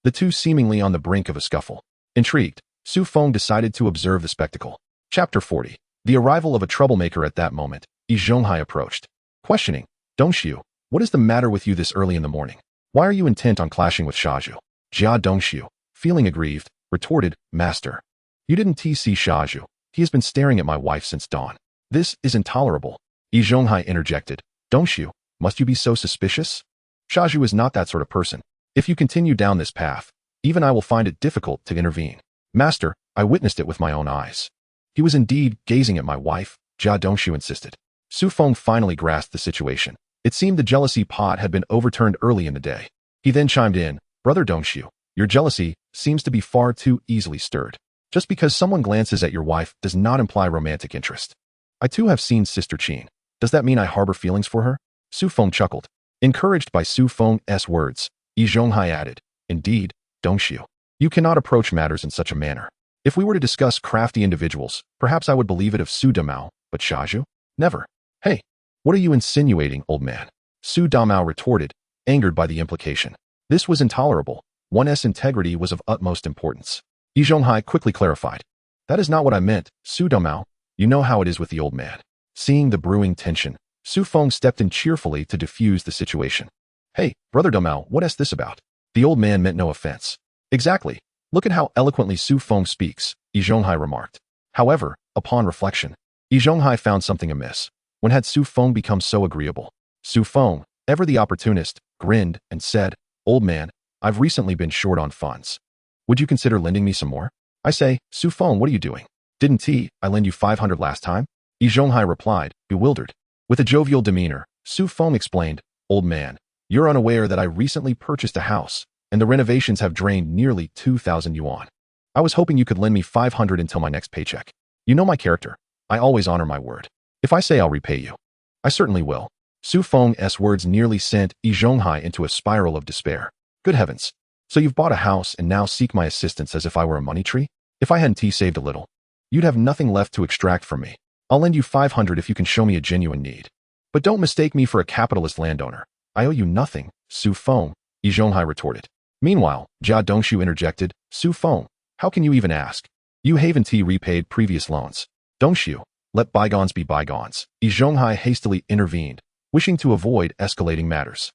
The two seemingly on the brink of a scuffle. Intrigued, Feng decided to observe the spectacle. Chapter 40. The arrival of a troublemaker. At that moment, Yi Zhonghai approached, questioning, Dongxiu, what is the matter with you this early in the morning? Why are you intent on clashing with Shaju? Jia Dongxiu, feeling aggrieved, retorted, Master, you didn't see Shaju. He has been staring at my wife since dawn. This is intolerable. Yi Zhonghai interjected, Dongxiu, must you be so suspicious? Shaju is not that sort of person. If you continue down this path, even I will find it difficult to intervene. Master, I witnessed it with my own eyes. He was indeed gazing at my wife, Jia Dongxiu insisted. Feng finally grasped the situation. It seemed the jealousy pot had been overturned early in the day. He then chimed in, Brother Dongxiu, your jealousy seems to be far too easily stirred. Just because someone glances at your wife does not imply romantic interest. I too have seen Sister Qin. Does that mean I harbor feelings for her? Feng chuckled. Encouraged by Feng's words, Yi Zhonghai added, Indeed, Dongxiu, you cannot approach matters in such a manner. If we were to discuss crafty individuals, perhaps I would believe it of Su Damao, but Shaju? Never. Hey, what are you insinuating, old man? Su Damao retorted, angered by the implication. This was intolerable. One's integrity was of utmost importance. Yi Zhonghai quickly clarified. That is not what I meant, Su Damao. You know how it is with the old man. Seeing the brewing tension, Feng stepped in cheerfully to diffuse the situation. Hey, Brother Damao, what is this about? The old man meant no offense. Exactly. Look at how eloquently Feng speaks, Yi Zhonghai remarked. However, upon reflection, Yi Zhonghai found something amiss. When had Feng become so agreeable? Feng, ever the opportunist, grinned and said, Old man, I've recently been short on funds. Would you consider lending me some more? I say, Feng, what are you doing? Didn't I lend you 500 last time? Yi Zhonghai replied, bewildered. With a jovial demeanor, Feng explained, Old man, you're unaware that I recently purchased a house, and the renovations have drained nearly 2,000 yuan. I was hoping you could lend me 500 until my next paycheck. You know my character. I always honor my word. If I say I'll repay you, I certainly will. Feng's words nearly sent Yi Zhonghai into a spiral of despair. Good heavens. So you've bought a house and now seek my assistance as if I were a money tree? If I hadn't saved a little, you'd have nothing left to extract from me. I'll lend you 500 if you can show me a genuine need. But don't mistake me for a capitalist landowner. I owe you nothing, Feng, Yi Zhonghai retorted. Meanwhile, Jia Dongxiu interjected, Feng, how can you even ask? You haven't repaid previous loans. Dongxiu, let bygones be bygones. Yi Zhonghai hastily intervened, wishing to avoid escalating matters.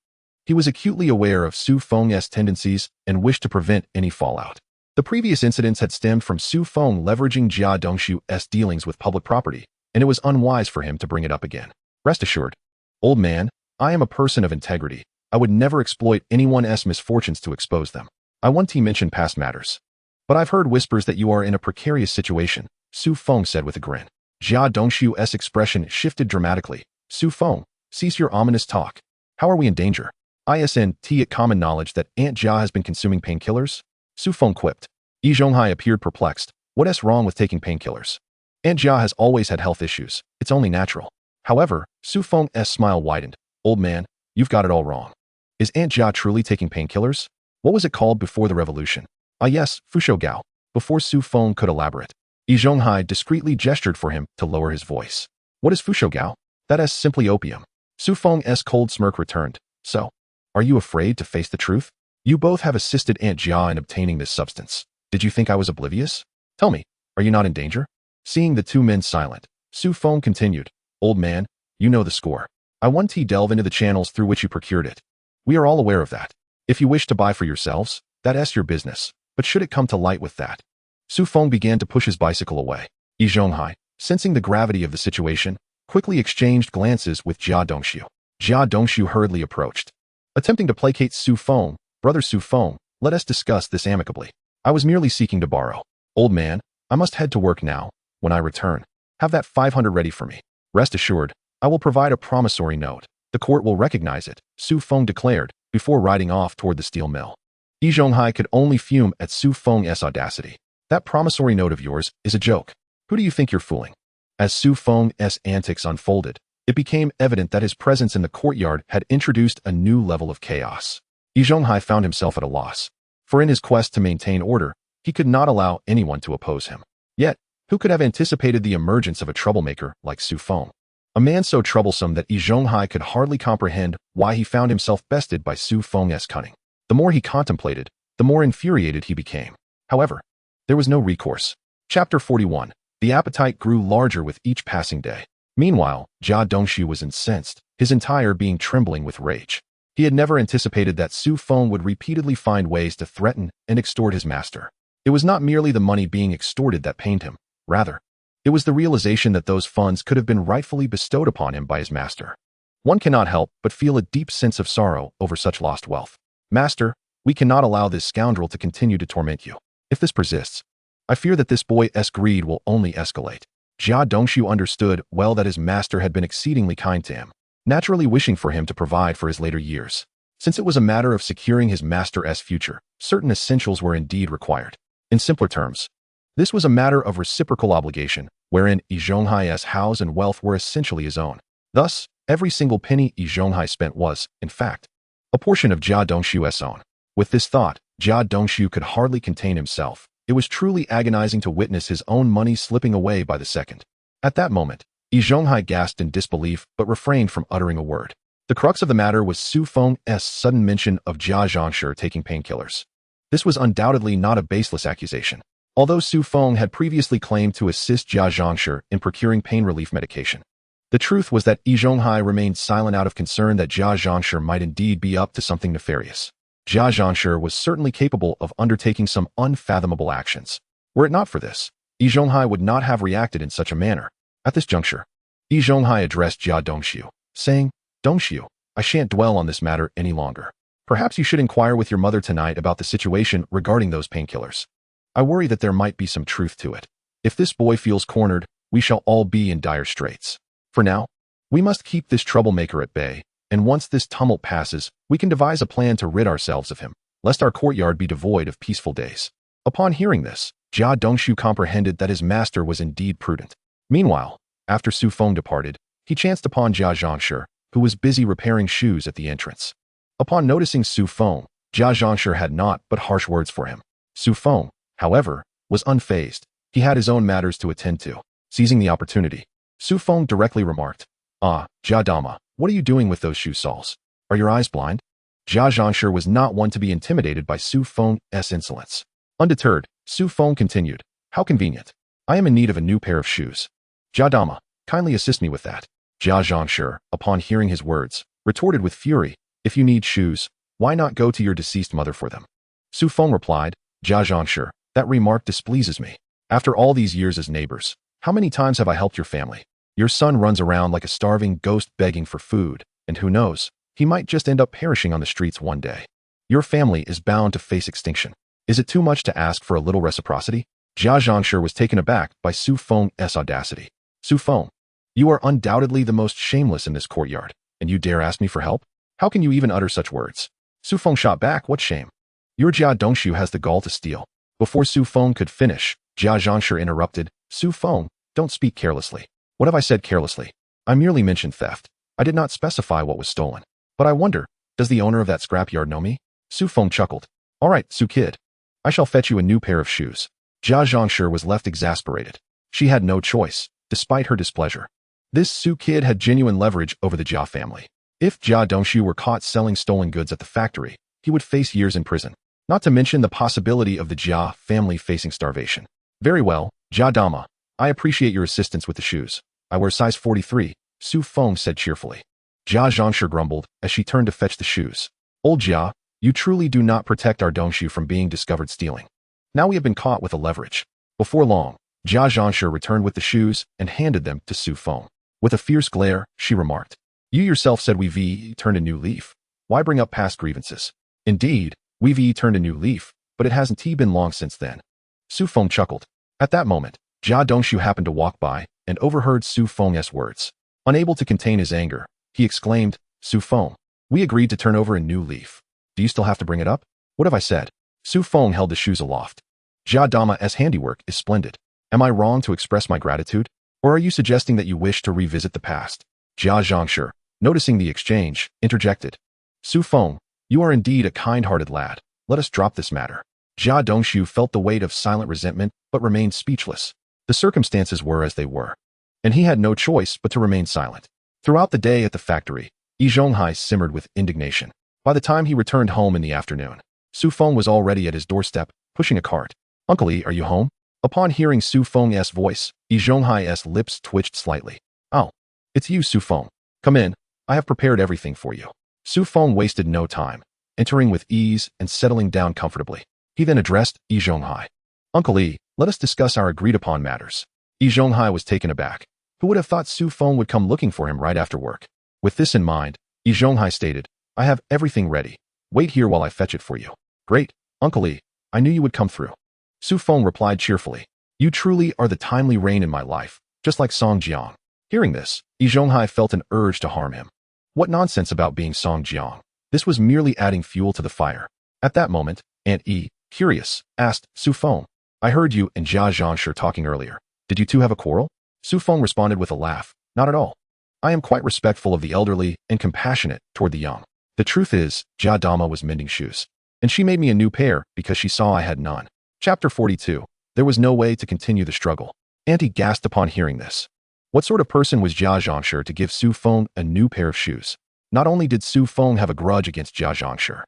He was acutely aware of Feng's tendencies and wished to prevent any fallout. The previous incidents had stemmed from Feng leveraging Jia Dongxiu's dealings with public property, and it was unwise for him to bring it up again. Rest assured, old man, I am a person of integrity. I would never exploit anyone's misfortunes to expose them. I won't mention past matters. But I've heard whispers that you are in a precarious situation, Feng said with a grin. Jia Dongxiu's expression shifted dramatically. Feng, cease your ominous talk. How are we in danger? Isn't it common knowledge that Aunt Jia has been consuming painkillers? Feng quipped. Yi Zhonghai appeared perplexed. What's wrong with taking painkillers? Aunt Jia has always had health issues. It's only natural. However, Feng's smile widened. Old man, you've got it all wrong. Is Aunt Jia truly taking painkillers? What was it called before the revolution? Ah yes, Fusho Gao. Before Feng could elaborate, Yi Zhonghai discreetly gestured for him to lower his voice. What is Fusho Gao? That is simply opium. Feng's cold smirk returned. So, are you afraid to face the truth? You both have assisted Aunt Jia in obtaining this substance. Did you think I was oblivious? Tell me, are you not in danger? Seeing the two men silent, Feng continued. Old man, you know the score. I won't delve into the channels through which you procured it. We are all aware of that. If you wish to buy for yourselves, that's your business. But should it come to light with that, Su Feng began to push his bicycle away. Yi Zhonghai, sensing the gravity of the situation, quickly exchanged glances with Jia Dongxiu. Jia Dongxiu hurriedly approached. Attempting to placate Su Feng, "Brother Su Feng, let us discuss this amicably. I was merely seeking to borrow. Old man, I must head to work now. When I return, have that 500 ready for me. Rest assured, I will provide a promissory note. The court will recognize it," Su Feng declared, before riding off toward the steel mill. Yi Zhonghai could only fume at Su Feng's audacity. "That promissory note of yours is a joke. Who do you think you're fooling?" As Su Feng's antics unfolded, it became evident that his presence in the courtyard had introduced a new level of chaos. Yi Zhonghai found himself at a loss, for in his quest to maintain order, he could not allow anyone to oppose him. Yet, who could have anticipated the emergence of a troublemaker like Su Feng? A man so troublesome that Yi Zhonghai could hardly comprehend why he found himself bested by Su Feng's cunning. The more he contemplated, the more infuriated he became. However, there was no recourse. Chapter 41. The appetite grew larger with each passing day. Meanwhile, Jia Dongxiu was incensed, his entire being trembling with rage. He had never anticipated that Su Feng would repeatedly find ways to threaten and extort his master. It was not merely the money being extorted that pained him. Rather, it was the realization that those funds could have been rightfully bestowed upon him by his master. One cannot help but feel a deep sense of sorrow over such lost wealth. "Master, we cannot allow this scoundrel to continue to torment you. If this persists, I fear that this boy's greed will only escalate." Jia Dongxiu understood well that his master had been exceedingly kind to him, naturally wishing for him to provide for his later years. Since it was a matter of securing his master's future, certain essentials were indeed required. In simpler terms, this was a matter of reciprocal obligation, wherein Yi Zhonghai's house and wealth were essentially his own. Thus, every single penny Yi Zhonghai spent was, in fact, a portion of Jia Dongxiu's own. With this thought, Jia Dongxiu could hardly contain himself. It was truly agonizing to witness his own money slipping away by the second. At that moment, Yi Zhonghai gasped in disbelief but refrained from uttering a word. The crux of the matter was Su Feng's sudden mention of Jia Zhangshi taking painkillers. This was undoubtedly not a baseless accusation. Although Su Feng had previously claimed to assist Jia Zhangshi in procuring pain relief medication, the truth was that Yi Zhonghai remained silent out of concern that Jia Zhangshi might indeed be up to something nefarious. Jia Zhangshi was certainly capable of undertaking some unfathomable actions. Were it not for this, Yi Zhonghai would not have reacted in such a manner. At this juncture, Yi Zhonghai addressed Jia Dongxiu, saying, "Dongxiu, I shan't dwell on this matter any longer. Perhaps you should inquire with your mother tonight about the situation regarding those painkillers. I worry that there might be some truth to it. If this boy feels cornered, we shall all be in dire straits. For now, we must keep this troublemaker at bay, and once this tumult passes, we can devise a plan to rid ourselves of him, lest our courtyard be devoid of peaceful days." Upon hearing this, Jia Dongxiu comprehended that his master was indeed prudent. Meanwhile, after Su Feng departed, he chanced upon Jia Zhangshi, who was busy repairing shoes at the entrance. Upon noticing Su Feng, Jia Zhangshi had naught but harsh words for him. Su Feng, however, was unfazed. He had his own matters to attend to. Seizing the opportunity, Su Feng directly remarked, "Ah, Jia Dama, what are you doing with those shoe soles? Are your eyes blind?" Jia Zhangshi was not one to be intimidated by Su Feng's insolence. Undeterred, Su Feng continued, "How convenient. I am in need of a new pair of shoes. Jia Dama, kindly assist me with that." Jia Zhangshi, upon hearing his words, retorted with fury, "If you need shoes, why not go to your deceased mother for them?" Su Feng replied, "Jia Zhangshi, that remark displeases me. After all these years as neighbors, how many times have I helped your family? Your son runs around like a starving ghost begging for food, and who knows, he might just end up perishing on the streets one day. Your family is bound to face extinction. Is it too much to ask for a little reciprocity?" Jia Zhangshi was taken aback by Su Feng's audacity. "Su Feng, you are undoubtedly the most shameless in this courtyard, and you dare ask me for help? How can you even utter such words?" Su Feng shot back, "What shame? Your Jia Dongxiu has the gall to steal." Before Su Feng could finish, Jia Zhangshi interrupted, "Su Feng, don't speak carelessly." "What have I said carelessly? I merely mentioned theft. I did not specify what was stolen. But I wonder, does the owner of that scrapyard know me?" Su Feng chuckled. "All right, Su Kid. I shall fetch you a new pair of shoes." Jia Zhangshi was left exasperated. She had no choice, despite her displeasure. This Su Kid had genuine leverage over the Jia family. If Jia Dongxiu were caught selling stolen goods at the factory, he would face years in prison, not to mention the possibility of the Jia family facing starvation. "Very well, Jia Dama, I appreciate your assistance with the shoes. I wear size 43, Su Feng said cheerfully. Jia Zhangshi grumbled as she turned to fetch the shoes. "Old Jia, you truly do not protect our Dongxiu from being discovered stealing. Now we have been caught with a leverage. Before long, Jia Zhangshe returned with the shoes and handed them to Su Feng. With a fierce glare, she remarked, "You yourself said we've turned a new leaf. Why bring up past grievances? Indeed, we've turned a new leaf, but it hasn't been long since then." Su Feng chuckled. At that moment, Jia Dongshu happened to walk by and overheard Su Feng's words. Unable to contain his anger, he exclaimed, "Su Feng, we agreed to turn over a new leaf. Do you still have to bring it up? What have I said?" Su Feng held the shoes aloft. "Jia Dama's handiwork is splendid. Am I wrong to express my gratitude? Or are you suggesting that you wish to revisit the past?" Jia Zhangshe, noticing the exchange, interjected. "Su Feng, you are indeed a kind-hearted lad. Let us drop this matter." Jia Dongshu felt the weight of silent resentment but remained speechless. The circumstances were as they were, and he had no choice but to remain silent. Throughout the day at the factory, Yi Zhonghai simmered with indignation. By the time he returned home in the afternoon, Su Feng was already at his doorstep, pushing a cart. "Uncle Yi, are you home?" Upon hearing Su Feng's voice, Yi Zhonghai's lips twitched slightly. "Oh, it's you, Su Feng. Come in. I have prepared everything for you." Su Feng wasted no time, entering with ease and settling down comfortably. He then addressed Yi Zhonghai. "Uncle Yi, let us discuss our agreed-upon matters." Yi Zhonghai was taken aback. Who would have thought Su Feng would come looking for him right after work? With this in mind, Yi Zhonghai stated, "I have everything ready. Wait here while I fetch it for you." "Great, Uncle Yi. I knew you would come through." Su Feng replied cheerfully. "You truly are the timely rain in my life, just like Song Jiang." Hearing this, Yi Zhonghai felt an urge to harm him. What nonsense about being Song Jiang? This was merely adding fuel to the fire. At that moment, Aunt Yi, curious, asked, "Su Feng, I heard you and Jia Zhangshe talking earlier. Did you two have a quarrel?" Su Feng responded with a laugh, "Not at all. I am quite respectful of the elderly and compassionate toward the young. The truth is, Jia Dama was mending shoes, and she made me a new pair because she saw I had none." Chapter 42. There was no way to continue the struggle. Auntie gasped upon hearing this. What sort of person was Jia Zhangshe to give Su Feng a new pair of shoes? Not only did Su Feng have a grudge against Jia Zhangshe,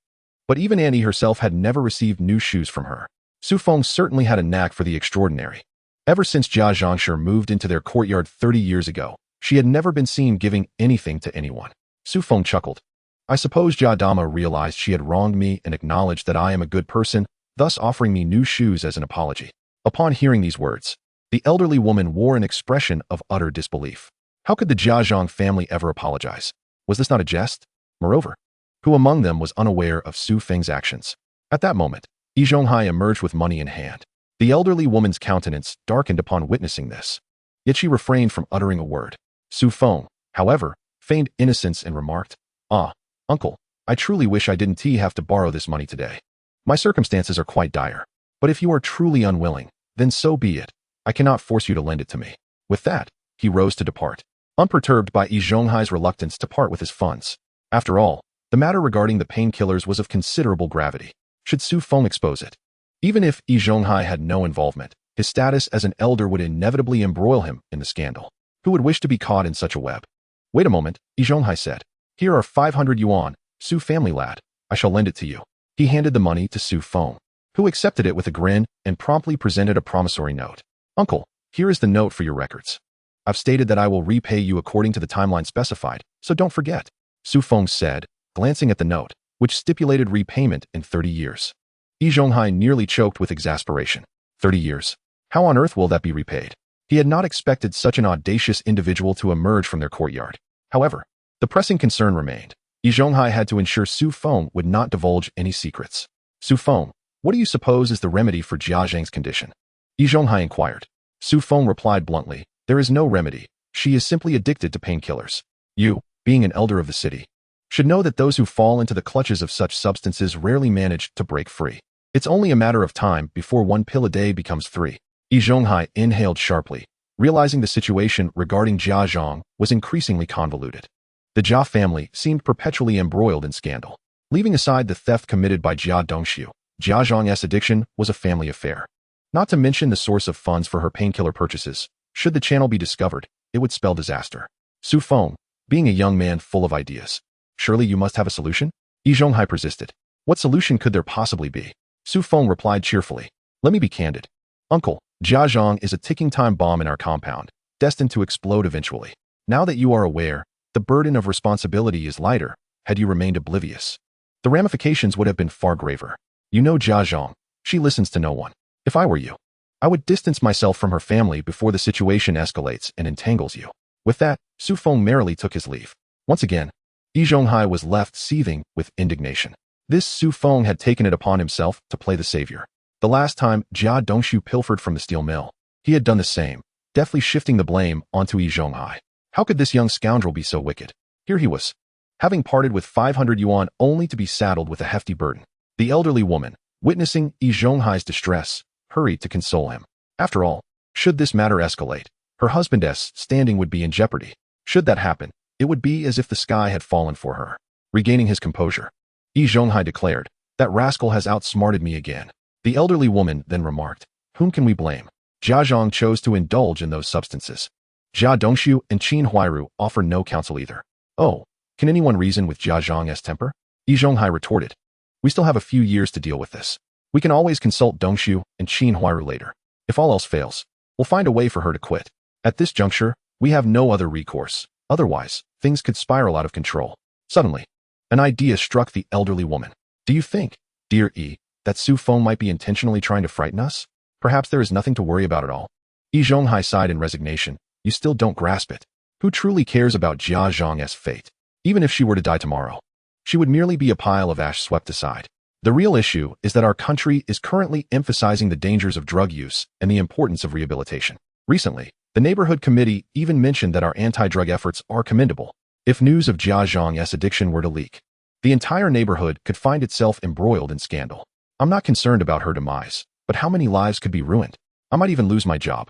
but even Auntie herself had never received new shoes from her. Su Feng certainly had a knack for the extraordinary. Ever since Jia Zhangshe moved into their courtyard 30 years ago, she had never been seen giving anything to anyone. Su Feng chuckled. "I suppose Jia Dama realized she had wronged me and acknowledged that I am a good person, thus offering me new shoes as an apology." Upon hearing these words, the elderly woman wore an expression of utter disbelief. How could the Jiazhang family ever apologize? Was this not a jest? Moreover, who among them was unaware of Su Feng's actions? At that moment, Yi Zhonghai emerged with money in hand. The elderly woman's countenance darkened upon witnessing this. Yet she refrained from uttering a word. Su Feng, however, feigned innocence and remarked, "Ah, uncle, I truly wish I didn't have to borrow this money today. My circumstances are quite dire. But if you are truly unwilling, then so be it. I cannot force you to lend it to me." With that, he rose to depart, unperturbed by Yi Zhonghai's reluctance to part with his funds. After all, the matter regarding the painkillers was of considerable gravity. Should Su Feng expose it? Even if Yi Zhonghai had no involvement, his status as an elder would inevitably embroil him in the scandal. Who would wish to be caught in such a web? "Wait a moment," Yi Zhonghai said. "Here are 500 yuan, Su family lad. I shall lend it to you." He handed the money to Su Feng, who accepted it with a grin and promptly presented a promissory note. "Uncle, here is the note for your records. I've stated that I will repay you according to the timeline specified, so don't forget," Su Feng said, glancing at the note, which stipulated repayment in 30 years. Yi Zhonghai nearly choked with exasperation. 30 years? How on earth will that be repaid? He had not expected such an audacious individual to emerge from their courtyard. However, the pressing concern remained. Yi Zhonghai had to ensure Su Feng would not divulge any secrets. "Su Feng, what do you suppose is the remedy for Jia Zhang's condition?" Yi Zhonghai inquired. Su Feng replied bluntly, "There is no remedy. She is simply addicted to painkillers. You, being an elder of the city, should know that those who fall into the clutches of such substances rarely manage to break free. It's only a matter of time before one pill a day becomes 3. Yi Zhonghai inhaled sharply, realizing the situation regarding Jia Zhang was increasingly convoluted. The Jia family seemed perpetually embroiled in scandal. Leaving aside the theft committed by Jia Dongshu, Jia Zhang's addiction was a family affair. Not to mention the source of funds for her painkiller purchases. Should the channel be discovered, it would spell disaster. Su Feng, being a young man full of ideas, "Surely you must have a solution?" Yi Zhonghai persisted. "What solution could there possibly be?" Su Feng replied cheerfully. "Let me be candid. Uncle, Jia Zhang is a ticking time bomb in our compound, destined to explode eventually. Now that you are aware, the burden of responsibility is lighter. Had you remained oblivious, the ramifications would have been far graver. You know Jia Zhang, she listens to no one. If I were you, I would distance myself from her family before the situation escalates and entangles you. With that, Su Feng merrily took his leave. Once again, Yi Zhonghai was left seething with indignation. This Su Feng had taken it upon himself to play the savior. The last time Jia Dongshu pilfered from the steel mill, he had done the same, deftly shifting the blame onto Yi Zhonghai. How could this young scoundrel be so wicked? Here he was, having parted with 500 yuan only to be saddled with a hefty burden. The elderly woman, witnessing Yi Zhonghai's distress, hurried to console him. After all, should this matter escalate, her husband's standing would be in jeopardy. Should that happen, it would be as if the sky had fallen for her. Regaining his composure, Yi Zhonghai declared, "That rascal has outsmarted me again." The elderly woman then remarked, "Whom can we blame? Jia Zhang chose to indulge in those substances. Jia Dongshu and Qin Huairu offer no counsel either." "Oh, can anyone reason with Jia Zhang's temper?" Yi Zhonghai retorted. "We still have a few years to deal with this. We can always consult Dongshu and Qin Huairu later. If all else fails, we'll find a way for her to quit. At this juncture, we have no other recourse. Otherwise, things could spiral out of control." Suddenly, an idea struck the elderly woman. "Do you think, dear Yi, that Su Feng might be intentionally trying to frighten us? Perhaps there is nothing to worry about at all." Yi Zhonghai sighed in resignation. "You still don't grasp it. Who truly cares about Jia Zhang's fate? Even if she were to die tomorrow, she would merely be a pile of ash swept aside. The real issue is that our country is currently emphasizing the dangers of drug use and the importance of rehabilitation. Recently, the neighborhood committee even mentioned that our anti-drug efforts are commendable. If news of Jia Zhang's addiction were to leak, the entire neighborhood could find itself embroiled in scandal. I'm not concerned about her demise, but how many lives could be ruined? I might even lose my job."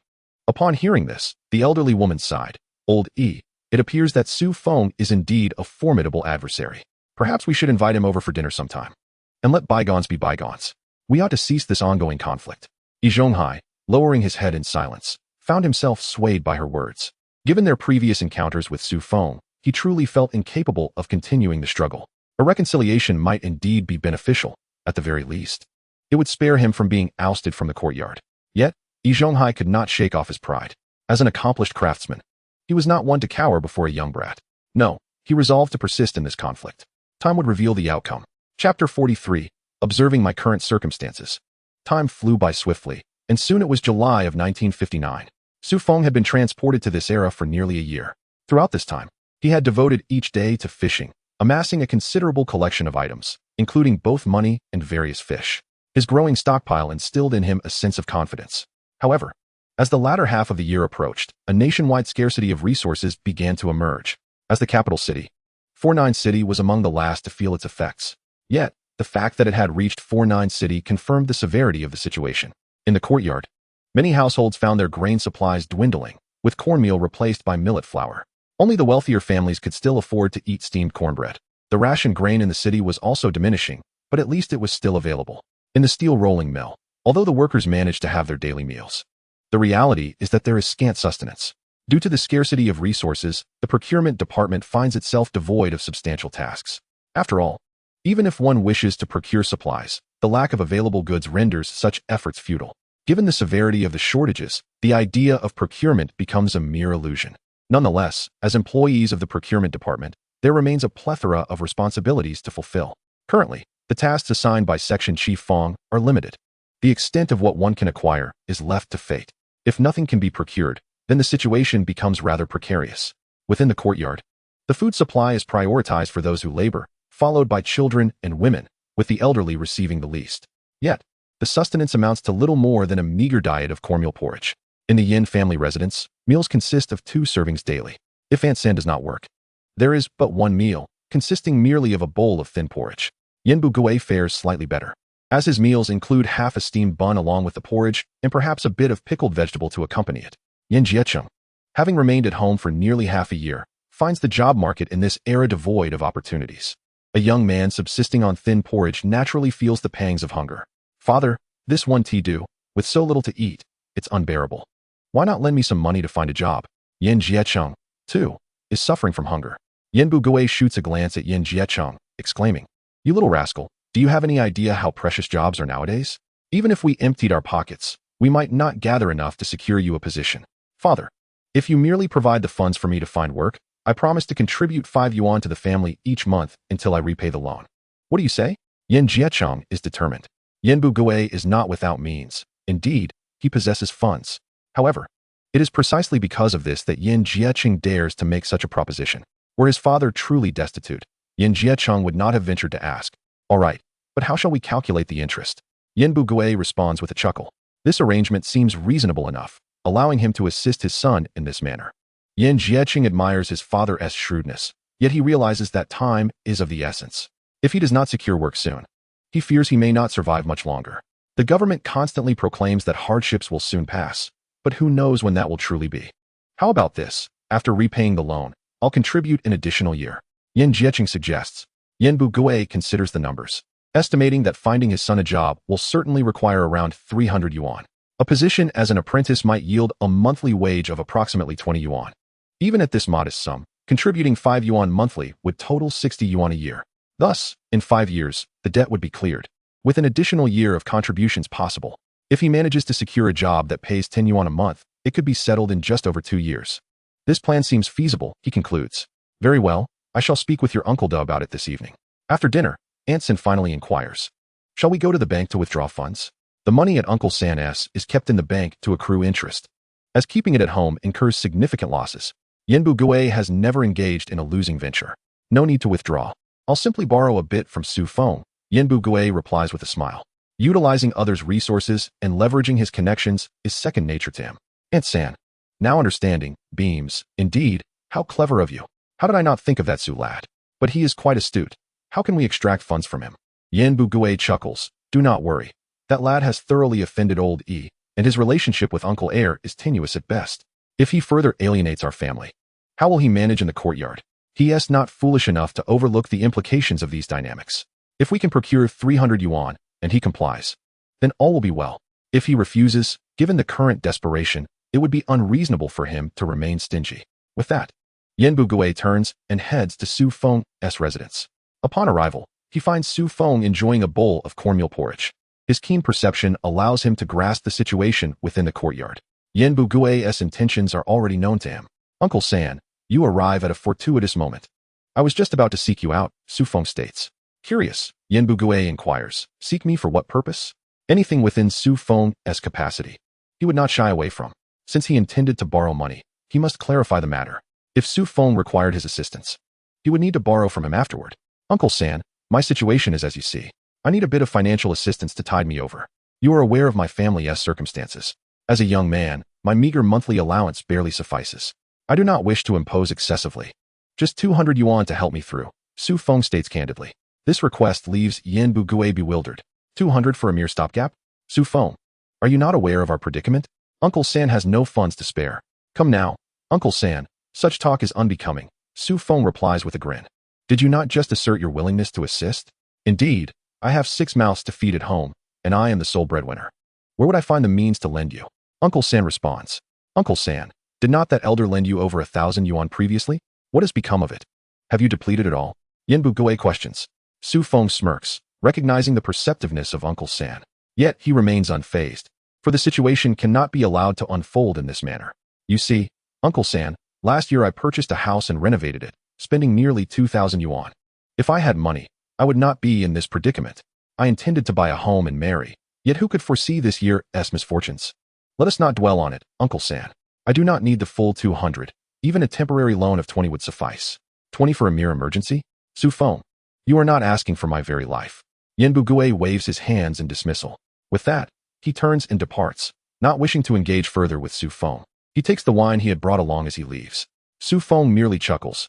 Upon hearing this, the elderly woman sighed. "Old E, it appears that Su Feng is indeed a formidable adversary. Perhaps we should invite him over for dinner sometime, and let bygones be bygones. We ought to cease this ongoing conflict." Yi Zhonghai, lowering his head in silence, found himself swayed by her words. Given their previous encounters with Su Feng, he truly felt incapable of continuing the struggle. A reconciliation might indeed be beneficial, at the very least. It would spare him from being ousted from the courtyard. Yet, Yi Zhonghai could not shake off his pride. As an accomplished craftsman, he was not one to cower before a young brat. No, he resolved to persist in this conflict. Time would reveal the outcome. Chapter 43, Observing My Current Circumstances. Time flew by swiftly, and soon it was July of 1959. Su Feng had been transported to this era for nearly a year. Throughout this time, he had devoted each day to fishing, amassing a considerable collection of items, including both money and various fish. His growing stockpile instilled in him a sense of confidence. However, as the latter half of the year approached, a nationwide scarcity of resources began to emerge. As the capital city, 49 City was among the last to feel its effects. Yet, the fact that it had reached 49 City confirmed the severity of the situation. In the courtyard, many households found their grain supplies dwindling, with cornmeal replaced by millet flour. Only the wealthier families could still afford to eat steamed cornbread. The ration grain in the city was also diminishing, but at least it was still available. In the steel rolling mill, although the workers managed to have their daily meals, the reality is that there is scant sustenance. Due to the scarcity of resources, the procurement department finds itself devoid of substantial tasks. After all, even if one wishes to procure supplies, the lack of available goods renders such efforts futile. Given the severity of the shortages, the idea of procurement becomes a mere illusion. Nonetheless, as employees of the procurement department, there remains a plethora of responsibilities to fulfill. Currently, the tasks assigned by Section Chief Feng are limited. The extent of what one can acquire is left to fate. If nothing can be procured, then the situation becomes rather precarious. Within the courtyard, the food supply is prioritized for those who labor, followed by children and women, with the elderly receiving the least. Yet, the sustenance amounts to little more than a meager diet of cornmeal porridge. In the Yin family residence, meals consist of 2 servings daily. If Aunt San does not work, there is but one meal, consisting merely of a bowl of thin porridge. Yin Bu Gui fares slightly better, as his meals include half a steamed bun along with the porridge and perhaps a bit of pickled vegetable to accompany it. Yin Jiecheng, having remained at home for nearly half a year, finds the job market in this era devoid of opportunities. A young man subsisting on thin porridge naturally feels the pangs of hunger. "Father, this one tea do, with so little to eat, it's unbearable. Why not lend me some money to find a job?" Yin Jiecheng, too, is suffering from hunger. Yin Bu Gui shoots a glance at Yin Jiecheng, exclaiming, "You little rascal, do you have any idea how precious jobs are nowadays? Even if we emptied our pockets, we might not gather enough to secure you a position. Father, if you merely provide the funds for me to find work, I promise to contribute 5 yuan to the family each month until I repay the loan." "What do you say?" Yin Jiecheng is determined. Yin Bu Gui is not without means. Indeed, he possesses funds. However, it is precisely because of this that Yin Jieqing dares to make such a proposition. Were his father truly destitute, Yin Jieqing would not have ventured to ask, "All right, but how shall we calculate the interest?" Yin Bugui responds with a chuckle. This arrangement seems reasonable enough, allowing him to assist his son in this manner. Yin Jieqing admires his father's shrewdness, yet he realizes that time is of the essence. If he does not secure work soon, he fears he may not survive much longer. The government constantly proclaims that hardships will soon pass, but who knows when that will truly be. How about this? After repaying the loan, I'll contribute an additional year. Yin Jieqing suggests. Yin Bugui considers the numbers, estimating that finding his son a job will certainly require around 300 yuan. A position as an apprentice might yield a monthly wage of approximately 20 yuan. Even at this modest sum, contributing 5 yuan monthly would total 60 yuan a year. Thus, in 5 years, the debt would be cleared, with an additional year of contributions possible. If he manages to secure a job that pays 10 yuan a month, it could be settled in just over 2 years. This plan seems feasible, he concludes. Very well, I shall speak with your Uncle Da about it this evening. After dinner, Aunt Sin finally inquires. Shall we go to the bank to withdraw funds? The money at Uncle San's is kept in the bank to accrue interest. As keeping it at home incurs significant losses, Yin Bugui has never engaged in a losing venture. No need to withdraw. I'll simply borrow a bit from Feng. Yin Bugui replies with a smile. Utilizing others' resources and leveraging his connections is second nature to him. Aunt San, now understanding, beams. Indeed, how clever of you. How did I not think of that Su lad? But he is quite astute. How can we extract funds from him? Yin Bugui chuckles. Do not worry. That lad has thoroughly offended old E, and his relationship with Uncle Air is tenuous at best. If he further alienates our family, how will he manage in the courtyard? He is not foolish enough to overlook the implications of these dynamics. If we can procure 300 yuan, and he complies, then all will be well. If he refuses, given the current desperation, it would be unreasonable for him to remain stingy. With that, Yin Bugui turns and heads to Feng's residence. Upon arrival, he finds Feng enjoying a bowl of cornmeal porridge. His keen perception allows him to grasp the situation within the courtyard. Yin Bugui's intentions are already known to him. Uncle San, you arrive at a fortuitous moment. I was just about to seek you out, Feng states. Curious, Yin Bugui inquires. Seek me for what purpose? Anything within Feng's capacity. He would not shy away from. Since he intended to borrow money, he must clarify the matter. If Feng required his assistance, he would need to borrow from him afterward. Uncle San, my situation is as you see. I need a bit of financial assistance to tide me over. You are aware of my family's circumstances. As a young man, my meager monthly allowance barely suffices. I do not wish to impose excessively. Just 200 yuan to help me through, Feng states candidly. This request leaves Yin Bugui bewildered. 200 for a mere stopgap? Feng, are you not aware of our predicament? Uncle San has no funds to spare. Come now, Uncle San, such talk is unbecoming, Feng replies with a grin. Did you not just assert your willingness to assist? Indeed, I have 6 mouths to feed at home, and I am the sole breadwinner. Where would I find the means to lend you? Uncle San responds. Uncle San, did not that elder lend you over 1,000 yuan previously? What has become of it? Have you depleted it all? Yin Bugui questions. Feng smirks, recognizing the perceptiveness of Uncle San. Yet he remains unfazed, for the situation cannot be allowed to unfold in this manner. You see, Uncle San, last year I purchased a house and renovated it, spending nearly 2,000 yuan. If I had money, I would not be in this predicament. I intended to buy a home and marry, yet who could foresee this year's misfortunes? Let us not dwell on it, Uncle San. I do not need the full 200. Even a temporary loan of 20 would suffice. 20 for a mere emergency? Feng, you are not asking for my very life. Yin Bugui waves his hands in dismissal. With that, he turns and departs, not wishing to engage further with Feng. He takes the wine he had brought along as he leaves. Feng merely chuckles.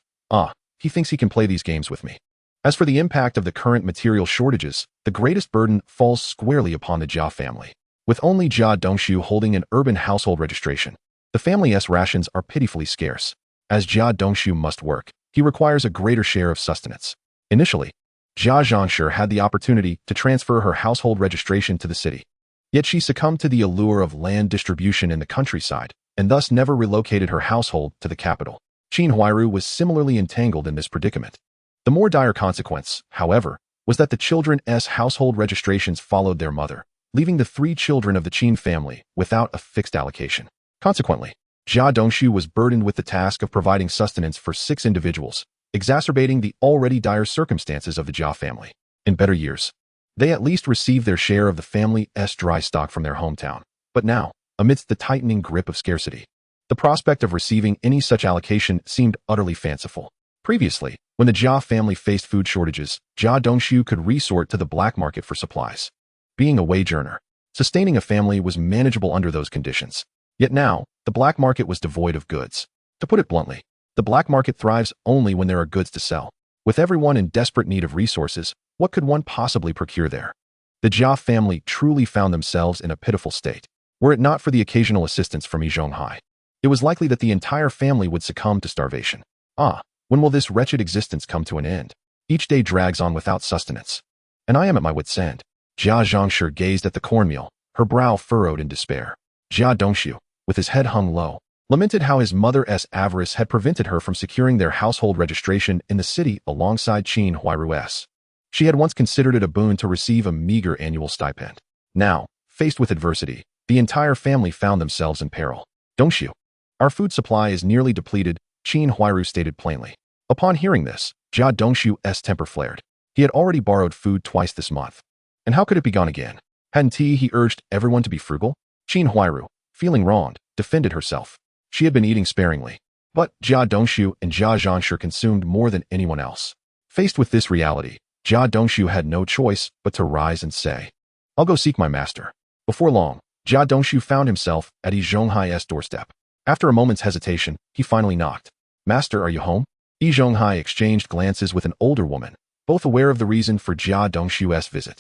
He thinks he can play these games with me. As for the impact of the current material shortages, the greatest burden falls squarely upon the Jia family. With only Jia Dongshu holding an urban household registration, the family's rations are pitifully scarce. As Jia Dongshu must work, he requires a greater share of sustenance. Initially, Jia Zhangshi had the opportunity to transfer her household registration to the city. Yet she succumbed to the allure of land distribution in the countryside, and thus never relocated her household to the capital. Qin Huairu was similarly entangled in this predicament. The more dire consequence, however, was that the children's household registrations followed their mother, leaving the 3 children of the Qin family without a fixed allocation. Consequently, Jia Dongshu was burdened with the task of providing sustenance for 6 individuals, exacerbating the already dire circumstances of the Jia family. In better years, they at least received their share of the family's dry stock from their hometown. But now, amidst the tightening grip of scarcity, the prospect of receiving any such allocation seemed utterly fanciful. Previously, when the Jia family faced food shortages, Jia Dongshu could resort to the black market for supplies. Being a wage earner, sustaining a family was manageable under those conditions. Yet now, the black market was devoid of goods. To put it bluntly, the black market thrives only when there are goods to sell. With everyone in desperate need of resources, what could one possibly procure there? The Jia family truly found themselves in a pitiful state. Were it not for the occasional assistance from Yi Zhonghai, it was likely that the entire family would succumb to starvation. When will this wretched existence come to an end? Each day drags on without sustenance, and I am at my wit's end. Jia Zhongshi gazed at the cornmeal, her brow furrowed in despair. Jia Dongshu, with his head hung low, lamented how his mother's avarice had prevented her from securing their household registration in the city alongside Qin Huairu's. She had once considered it a boon to receive a meager annual stipend. Now, faced with adversity, the entire family found themselves in peril. Dongshu, our food supply is nearly depleted, Qin Huairu stated plainly. Upon hearing this, Jia Dongshu's temper flared. He had already borrowed food twice this month. And how could it be gone again? Hadn't he urged everyone to be frugal? Qin Huairu, feeling wronged, defended herself. She had been eating sparingly. But Jia Dongshu and Jia Zhongshi consumed more than anyone else. Faced with this reality, Jia Dongshu had no choice but to rise and say, I'll go seek my master. Before long, Jia Dongshu found himself at Yi Zhonghai's doorstep. After a moment's hesitation, he finally knocked. Master, are you home? Yi Zhonghai exchanged glances with an older woman, both aware of the reason for Jia Dongshu's visit.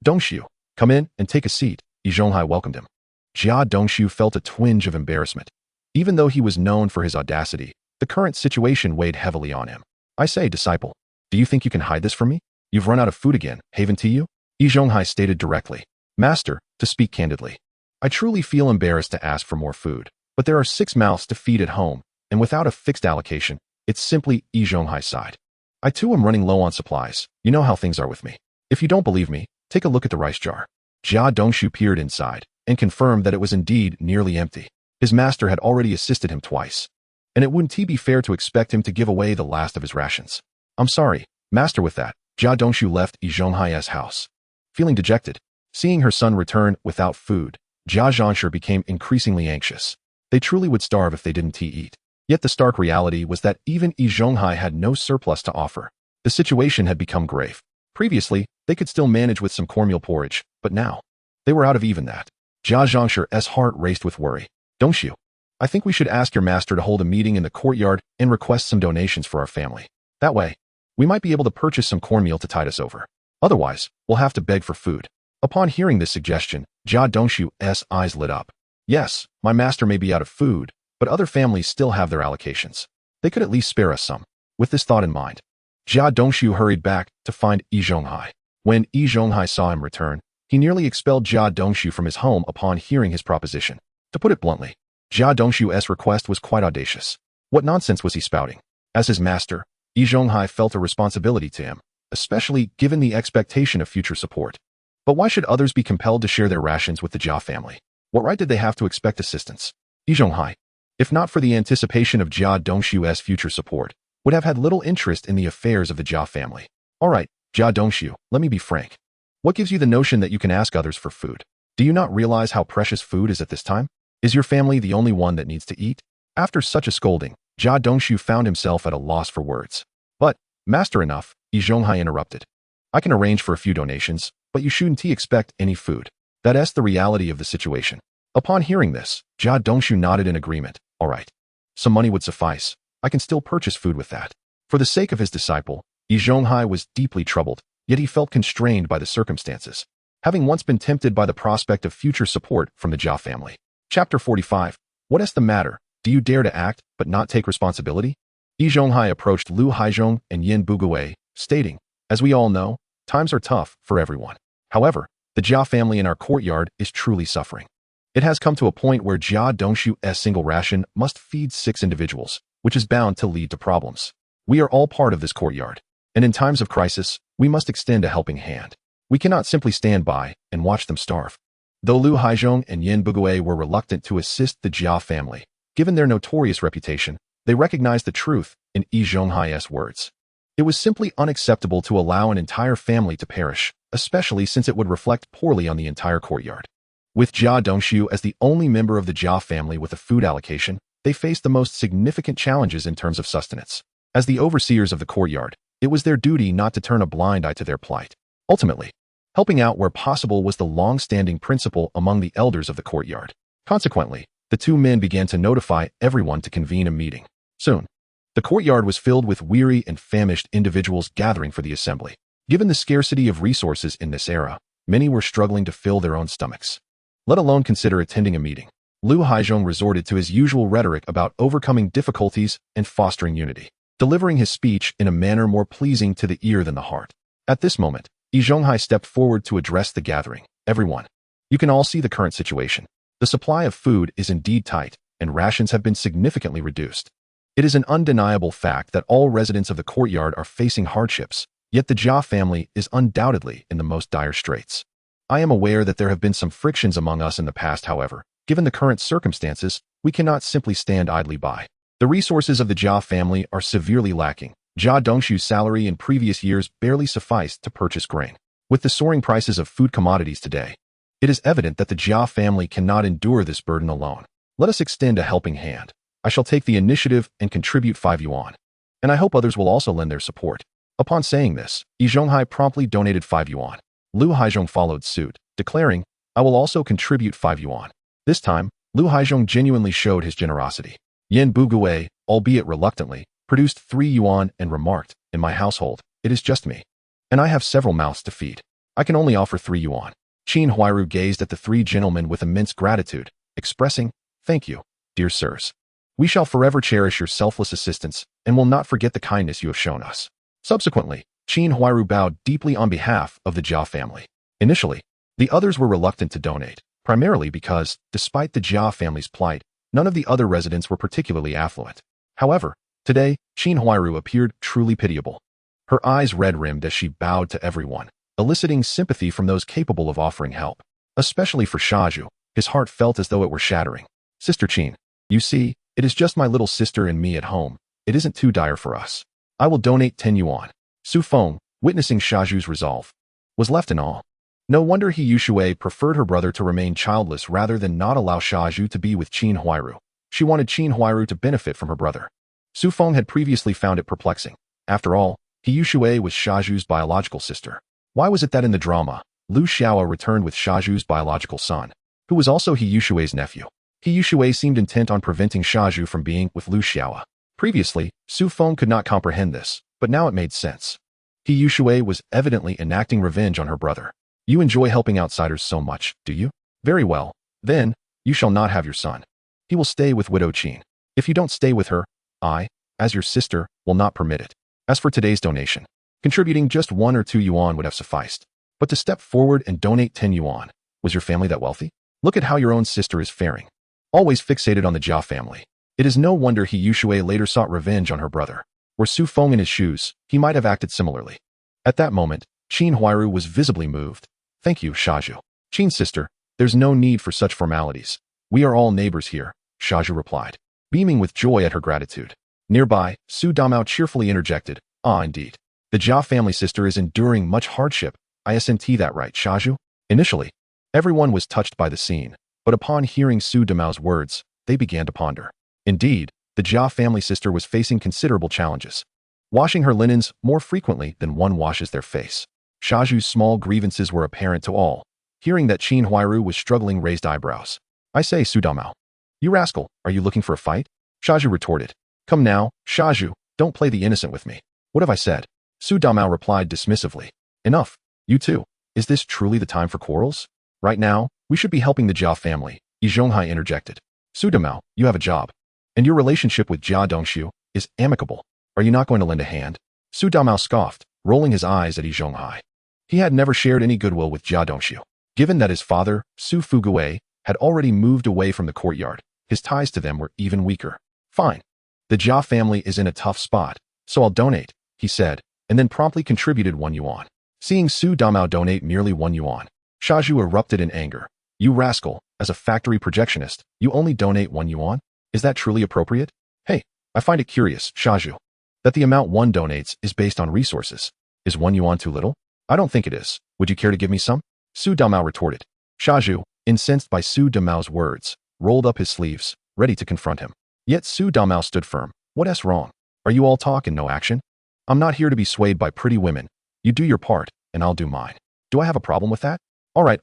Dongshu, come in and take a seat, Yi Zhonghai welcomed him. Jia Dongshu felt a twinge of embarrassment. Even though he was known for his audacity, the current situation weighed heavily on him. I say, disciple, do you think you can hide this from me? You've run out of food again, haven't you? Yi Zhonghai stated directly. Master, to speak candidly, I truly feel embarrassed to ask for more food, but there are 6 mouths to feed at home, and without a fixed allocation, it's simply Yi Zhonghai sighed. I too am running low on supplies. You know how things are with me. If you don't believe me, take a look at the rice jar. Jia Dongshu peered inside and confirmed that it was indeed nearly empty. His master had already assisted him twice, and it wouldn't be fair to expect him to give away the last of his rations. I'm sorry, master. With that, Jia Dongshu left Yi Zhonghai's house. Feeling dejected, seeing her son return without food, Jia Zhongshi became increasingly anxious. They truly would starve if they didn't eat. Yet the stark reality was that even Yi Zhonghai had no surplus to offer. The situation had become grave. Previously, they could still manage with some cornmeal porridge, but now, they were out of even that. Jia Zhongshi's heart raced with worry. Don't you? I think we should ask your master to hold a meeting in the courtyard and request some donations for our family. That way, we might be able to purchase some cornmeal to tide us over. Otherwise, we'll have to beg for food. Upon hearing this suggestion, Jia Dongshu's eyes lit up. Yes, my master may be out of food, but other families still have their allocations. They could at least spare us some. With this thought in mind, Jia Dongshu hurried back to find Yi Zhonghai. When Yi Zhonghai saw him return, he nearly expelled Jia Dongshu from his home upon hearing his proposition. To put it bluntly, Jia Dongshu's request was quite audacious. What nonsense was he spouting? As his master, Yi Zhonghai felt a responsibility to him, especially given the expectation of future support. But why should others be compelled to share their rations with the Jia family? What right did they have to expect assistance? Yi Zhonghai, if not for the anticipation of Jia Dongshu's future support, would have had little interest in the affairs of the Jia family. All right, Jia Dongshu, let me be frank. What gives you the notion that you can ask others for food? Do you not realize how precious food is at this time? Is your family the only one that needs to eat? After such a scolding, Jia Dongshu found himself at a loss for words. But, master enough, Yi Zhonghai interrupted. I can arrange for a few donations, but you shouldn't expect any food. That's the reality of the situation. Upon hearing this, Jia Dongshu nodded in agreement. All right. Some money would suffice. I can still purchase food with that. For the sake of his disciple, Yi Zhonghai was deeply troubled, yet he felt constrained by the circumstances, having once been tempted by the prospect of future support from the Jia family. Chapter 45. What is the matter? Do you dare to act, but not take responsibility? Yi Zhonghai approached Lu Haizhong and Yin Bugui, stating, as we all know, times are tough for everyone. However, the Jia family in our courtyard is truly suffering. It has come to a point where Jia Dongshu's single ration must feed 6 individuals, which is bound to lead to problems. We are all part of this courtyard, and in times of crisis, we must extend a helping hand. We cannot simply stand by and watch them starve. Though Lu Haizhong and Yin Bugui were reluctant to assist the Jia family, given their notorious reputation, they recognized the truth in Yi Zhonghai's words. It was simply unacceptable to allow an entire family to perish, especially since it would reflect poorly on the entire courtyard. With Jia Dongshu as the only member of the Jia family with a food allocation, they faced the most significant challenges in terms of sustenance. As the overseers of the courtyard, it was their duty not to turn a blind eye to their plight. Ultimately, helping out where possible was the long-standing principle among the elders of the courtyard. Consequently, the two men began to notify everyone to convene a meeting. Soon, the courtyard was filled with weary and famished individuals gathering for the assembly. Given the scarcity of resources in this era, many were struggling to fill their own stomachs, let alone consider attending a meeting. Lu Haizhong resorted to his usual rhetoric about overcoming difficulties and fostering unity, delivering his speech in a manner more pleasing to the ear than the heart. At this moment, Yi Zhonghai stepped forward to address the gathering. Everyone, you can all see the current situation. The supply of food is indeed tight, and rations have been significantly reduced. It is an undeniable fact that all residents of the courtyard are facing hardships, yet the Jia family is undoubtedly in the most dire straits. I am aware that there have been some frictions among us in the past, however. Given the current circumstances, we cannot simply stand idly by. The resources of the Jia family are severely lacking. Jia Dongshu's salary in previous years barely sufficed to purchase grain. With the soaring prices of food commodities today, it is evident that the Jia family cannot endure this burden alone. Let us extend a helping hand. I shall take the initiative and contribute 5 yuan. And I hope others will also lend their support. Upon saying this, Yi Zhonghai promptly donated 5 yuan. Lu Haizhong followed suit, declaring, I will also contribute 5 yuan. This time, Lu Haizhong genuinely showed his generosity. Yan Bugui, albeit reluctantly, produced 3 yuan and remarked, in my household, it is just me. And I have several mouths to feed. I can only offer 3 yuan. Qin Huairu gazed at the 3 gentlemen with immense gratitude, expressing, thank you, dear sirs. We shall forever cherish your selfless assistance and will not forget the kindness you have shown us. Subsequently, Qin Huairu bowed deeply on behalf of the Jia family. Initially, the others were reluctant to donate, primarily because, despite the Jia family's plight, none of the other residents were particularly affluent. However, today, Qin Huairu appeared truly pitiable. Her eyes red-rimmed as she bowed to everyone, eliciting sympathy from those capable of offering help. Especially for Shaju, his heart felt as though it were shattering. Sister Qin, you see, it is just my little sister and me at home. It isn't too dire for us. I will donate 10 yuan. Su Feng, witnessing Shaju's resolve, was left in awe. No wonder He Yushui preferred her brother to remain childless rather than not allow Shaju to be with Qin Huairu. She wanted Qin Huairu to benefit from her brother. Su Feng had previously found it perplexing. After all, He Yushui was Shaju's biological sister. Why was it that in the drama, Lu Xiaoa returned with Shaju's biological son, who was also He Yushui's nephew? He Yushui seemed intent on preventing Shaju from being with Lu Xiaoa. Previously, Su Feng could not comprehend this, but now it made sense. He Yushui was evidently enacting revenge on her brother. You enjoy helping outsiders so much, do you? Very well. Then, you shall not have your son. He will stay with Widow Qin. If you don't stay with her, I, as your sister, will not permit it. As for today's donation, contributing just 1 or 2 yuan would have sufficed. But to step forward and donate 10 yuan, was your family that wealthy? Look at how your own sister is faring. Always fixated on the Jia family. It is no wonder He Yushui later sought revenge on her brother. Were Su Feng in his shoes, he might have acted similarly. At that moment, Qin Huairu was visibly moved. Thank you, Shaju. Qin's sister, there's no need for such formalities. We are all neighbors here, Shaju replied, beaming with joy at her gratitude. Nearby, Su Damao cheerfully interjected, ah indeed. The Jia family sister is enduring much hardship. I assent that right, Shaju? Initially, everyone was touched by the scene, but upon hearing Su Damao's words, they began to ponder. Indeed, the Jia family sister was facing considerable challenges, washing her linens more frequently than one washes their face. Shaju's small grievances were apparent to all. Hearing that Qin Huairu was struggling raised eyebrows. I say, Su Damao. You rascal, are you looking for a fight? Shaju retorted. Come now, Shaju, don't play the innocent with me. What have I said? Su Damao replied dismissively. Enough. You too. Is this truly the time for quarrels? Right now, we should be helping the Jia family, Yi Zhonghai interjected. Su Damao, you have a job. And your relationship with Jia Dongshu is amicable. Are you not going to lend a hand? Su Damao scoffed, rolling his eyes at Yi Zhonghai. He had never shared any goodwill with Jia Dongshu. Given that his father, Su Fugui, had already moved away from the courtyard, his ties to them were even weaker. Fine. The Jia family is in a tough spot, so I'll donate, he said, and then promptly contributed 1 yuan. Seeing Su Damao donate merely 1 yuan, Shaju erupted in anger. You rascal, as a factory projectionist, you only donate 1 yuan? Is that truly appropriate? Hey, I find it curious, Shaju, that the amount one donates is based on resources. Is 1 yuan too little? I don't think it is. Would you care to give me some? Su Damao retorted. Shaju, incensed by Su Damao's words, rolled up his sleeves, ready to confront him. Yet Su Damao stood firm. What's wrong? Are you all talk and no action? I'm not here to be swayed by pretty women. You do your part, and I'll do mine. Do I have a problem with that? All right.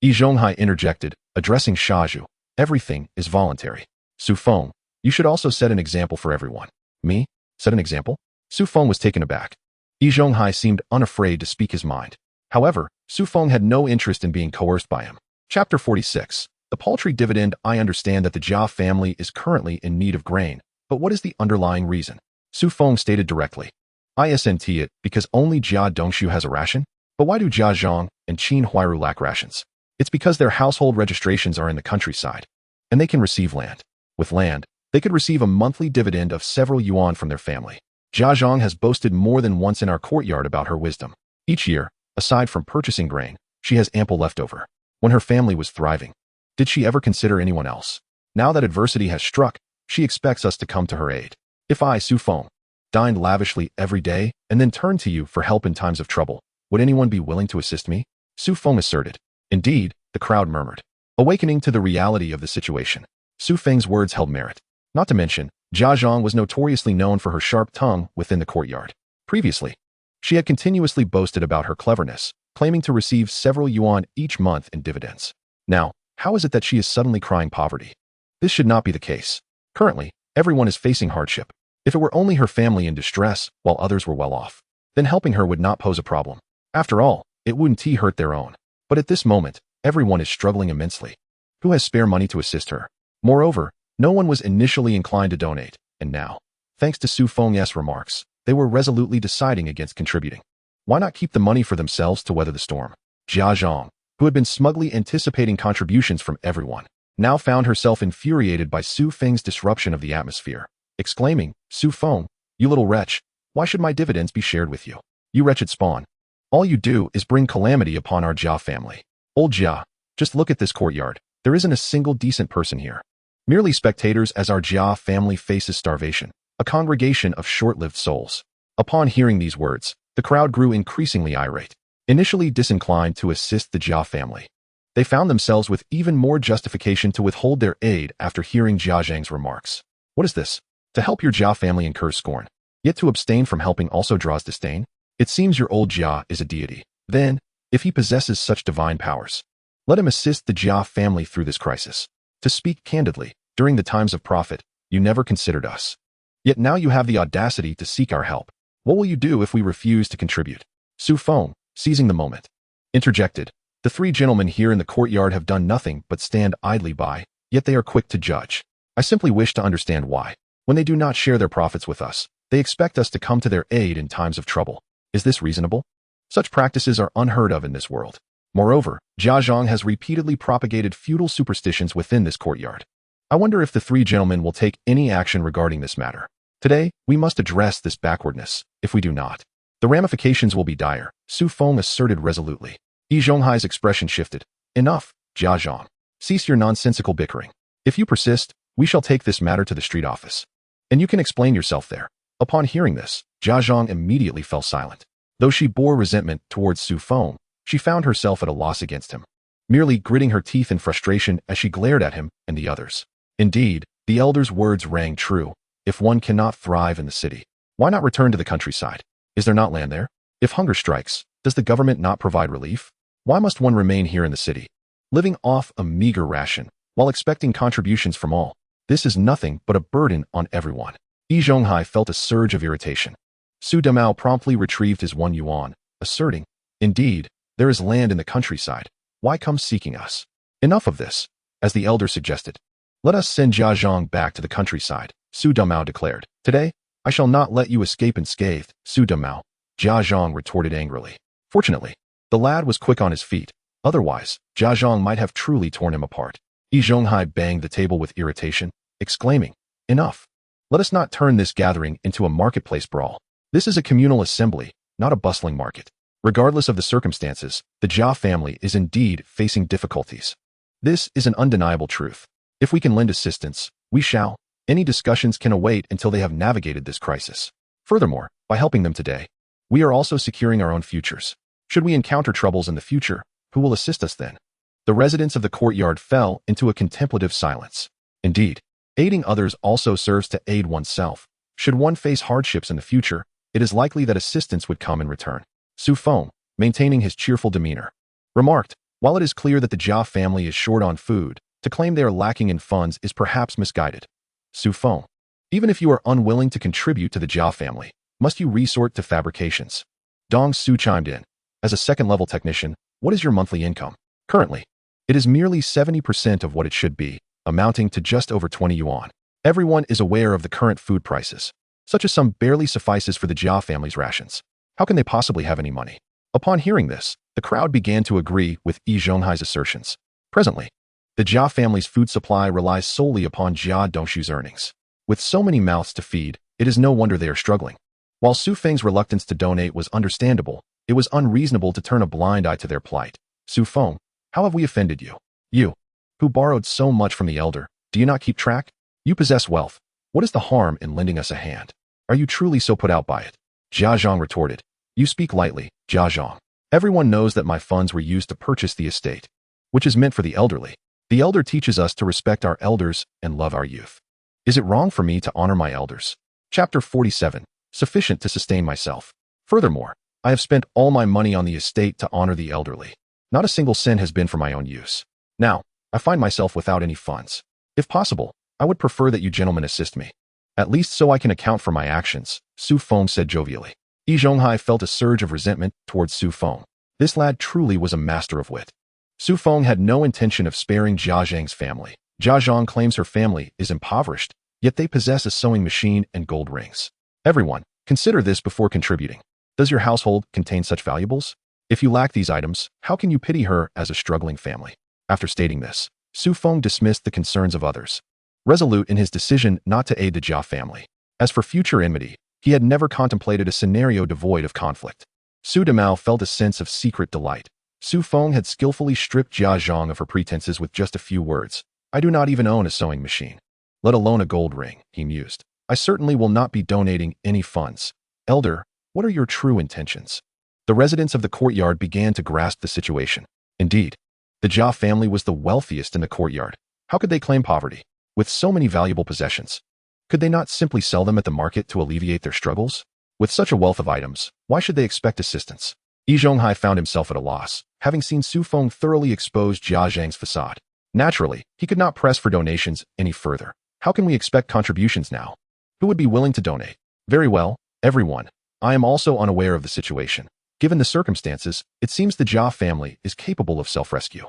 Yi Zhonghai interjected, addressing Shaju. Everything is voluntary. Su Feng, you should also set an example for everyone. Me? Set an example? Su Feng was taken aback. Yi Zhonghai seemed unafraid to speak his mind. However, Su Feng had no interest in being coerced by him. Chapter 46. The paltry dividend. I understand that the Jia family is currently in need of grain, but what is the underlying reason? Su Feng stated directly. Isn't it because only Jia Dongshu has a ration? But why do Jia Zhang and Qin Huiru lack rations? It's because their household registrations are in the countryside, and they can receive land. With land, they could receive a monthly dividend of several yuan from their family. Jia Zhang has boasted more than once in our courtyard about her wisdom. Each year, aside from purchasing grain, she has ample leftover. When her family was thriving, did she ever consider anyone else? Now that adversity has struck, she expects us to come to her aid. If I, Su Feng, dined lavishly every day and then turned to you for help in times of trouble, would anyone be willing to assist me? Su Feng asserted. Indeed, the crowd murmured, awakening to the reality of the situation. Su Feng's words held merit. Not to mention, Jia Zhang was notoriously known for her sharp tongue within the courtyard. Previously, she had continuously boasted about her cleverness, claiming to receive several yuan each month in dividends. Now, how is it that she is suddenly crying poverty? This should not be the case. Currently, everyone is facing hardship. If it were only her family in distress while others were well off, then helping her would not pose a problem. After all, it wouldn't hurt their own. But at this moment, everyone is struggling immensely. Who has spare money to assist her? Moreover, no one was initially inclined to donate, and now, thanks to Su Feng's remarks, they were resolutely deciding against contributing. Why not keep the money for themselves to weather the storm? Jia Zhang, who had been smugly anticipating contributions from everyone, now found herself infuriated by Su Feng's disruption of the atmosphere, exclaiming, Su Feng, you little wretch, why should my dividends be shared with you? You wretched spawn. All you do is bring calamity upon our Jia family. Old Jia, just look at this courtyard. There isn't a single decent person here. Merely spectators as our Jia family faces starvation, a congregation of short-lived souls. Upon hearing these words, the crowd grew increasingly irate. Initially disinclined to assist the Jia family, they found themselves with even more justification to withhold their aid after hearing Jia Zhang's remarks. What is this? To help your Jia family incurs scorn, yet to abstain from helping also draws disdain? It seems your old Jia is a deity. Then, if he possesses such divine powers, let him assist the Jia family through this crisis. To speak candidly, during the times of profit, you never considered us. Yet now you have the audacity to seek our help. What will you do if we refuse to contribute? Su Feng, seizing the moment, interjected. The three gentlemen here in the courtyard have done nothing but stand idly by, yet they are quick to judge. I simply wish to understand why, when they do not share their profits with us, they expect us to come to their aid in times of trouble. Is this reasonable? Such practices are unheard of in this world. Moreover, Jia Zhang has repeatedly propagated feudal superstitions within this courtyard. I wonder if the three gentlemen will take any action regarding this matter. Today, we must address this backwardness. If we do not, the ramifications will be dire, Su Feng asserted resolutely. Yi Zhonghai's expression shifted. Enough, Jia Zhang. Cease your nonsensical bickering. If you persist, we shall take this matter to the street office. And you can explain yourself there. Upon hearing this, Jia Zhang immediately fell silent. Though she bore resentment towards Su Feng, she found herself at a loss against him, merely gritting her teeth in frustration as she glared at him and the others. Indeed, the elder's words rang true. If one cannot thrive in the city, why not return to the countryside? Is there not land there? If hunger strikes, does the government not provide relief? Why must one remain here in the city, living off a meager ration, while expecting contributions from all? This is nothing but a burden on everyone. Yi Zhonghai felt a surge of irritation. Su Damao promptly retrieved his 1 yuan, asserting, Indeed, there is land in the countryside. Why come seeking us? Enough of this, as the elder suggested. Let us send Jia Zhang back to the countryside, Su Damao declared. Today, I shall not let you escape unscathed, Su Damao, Jia Zhang retorted angrily. Fortunately, the lad was quick on his feet. Otherwise, Jia Zhang might have truly torn him apart. Yi Zhonghai banged the table with irritation, exclaiming, Enough. Let us not turn this gathering into a marketplace brawl. This is a communal assembly, not a bustling market. Regardless of the circumstances, the Jia family is indeed facing difficulties. This is an undeniable truth. If we can lend assistance, we shall. Any discussions can await until they have navigated this crisis. Furthermore, by helping them today, we are also securing our own futures. Should we encounter troubles in the future, who will assist us then? The residents of the courtyard fell into a contemplative silence. Indeed, aiding others also serves to aid oneself. Should one face hardships in the future, it is likely that assistance would come in return. Feng, maintaining his cheerful demeanor, remarked, while it is clear that the Jia family is short on food, to claim they are lacking in funds is perhaps misguided. Feng, even if you are unwilling to contribute to the Jia family, must you resort to fabrications? Dong Su chimed in. As a second-level technician, what is your monthly income? Currently, it is merely 70% of what it should be, amounting to just over 20 yuan. Everyone is aware of the current food prices. Such a sum barely suffices for the Jia family's rations. How can they possibly have any money? Upon hearing this, the crowd began to agree with Yi Zhonghai's assertions. Presently, the Jia family's food supply relies solely upon Jia Dongshu's earnings. With so many mouths to feed, it is no wonder they are struggling. While Su Feng's reluctance to donate was understandable, it was unreasonable to turn a blind eye to their plight. Su Feng, how have we offended you? You, who borrowed so much from the elder, do you not keep track? You possess wealth. What is the harm in lending us a hand? Are you truly so put out by it? Jia Zhang retorted. You speak lightly, Jia Zhang. Everyone knows that my funds were used to purchase the estate, which is meant for the elderly. The elder teaches us to respect our elders and love our youth. Is it wrong for me to honor my elders? Chapter 47. Sufficient to sustain myself. Furthermore, I have spent all my money on the estate to honor the elderly. Not a single cent has been for my own use. Now, I find myself without any funds. If possible, I would prefer that you gentlemen assist me. At least so I can account for my actions, Su Feng said jovially. Yi Zhonghai felt a surge of resentment towards Su Feng. This lad truly was a master of wit. Su Feng had no intention of sparing Jia Zhang's family. Jia Zhang claims her family is impoverished, yet they possess a sewing machine and gold rings. Everyone, consider this before contributing. Does your household contain such valuables? If you lack these items, how can you pity her as a struggling family? After stating this, Su Feng dismissed the concerns of others, resolute in his decision not to aid the Jia family. As for future enmity, he had never contemplated a scenario devoid of conflict. Su Demao felt a sense of secret delight. Su Feng had skillfully stripped Jia Zhang of her pretenses with just a few words. I do not even own a sewing machine, let alone a gold ring, he mused. I certainly will not be donating any funds. Elder, what are your true intentions? The residents of the courtyard began to grasp the situation. Indeed, the Jia family was the wealthiest in the courtyard. How could they claim poverty? With so many valuable possessions, could they not simply sell them at the market to alleviate their struggles? With such a wealth of items, why should they expect assistance? Yi Zhonghai found himself at a loss, having seen Su Feng thoroughly expose Jia Zhang's facade. Naturally, he could not press for donations any further. How can we expect contributions now? Who would be willing to donate? Very well, everyone. I am also unaware of the situation. Given the circumstances, it seems the Jia family is capable of self-rescue.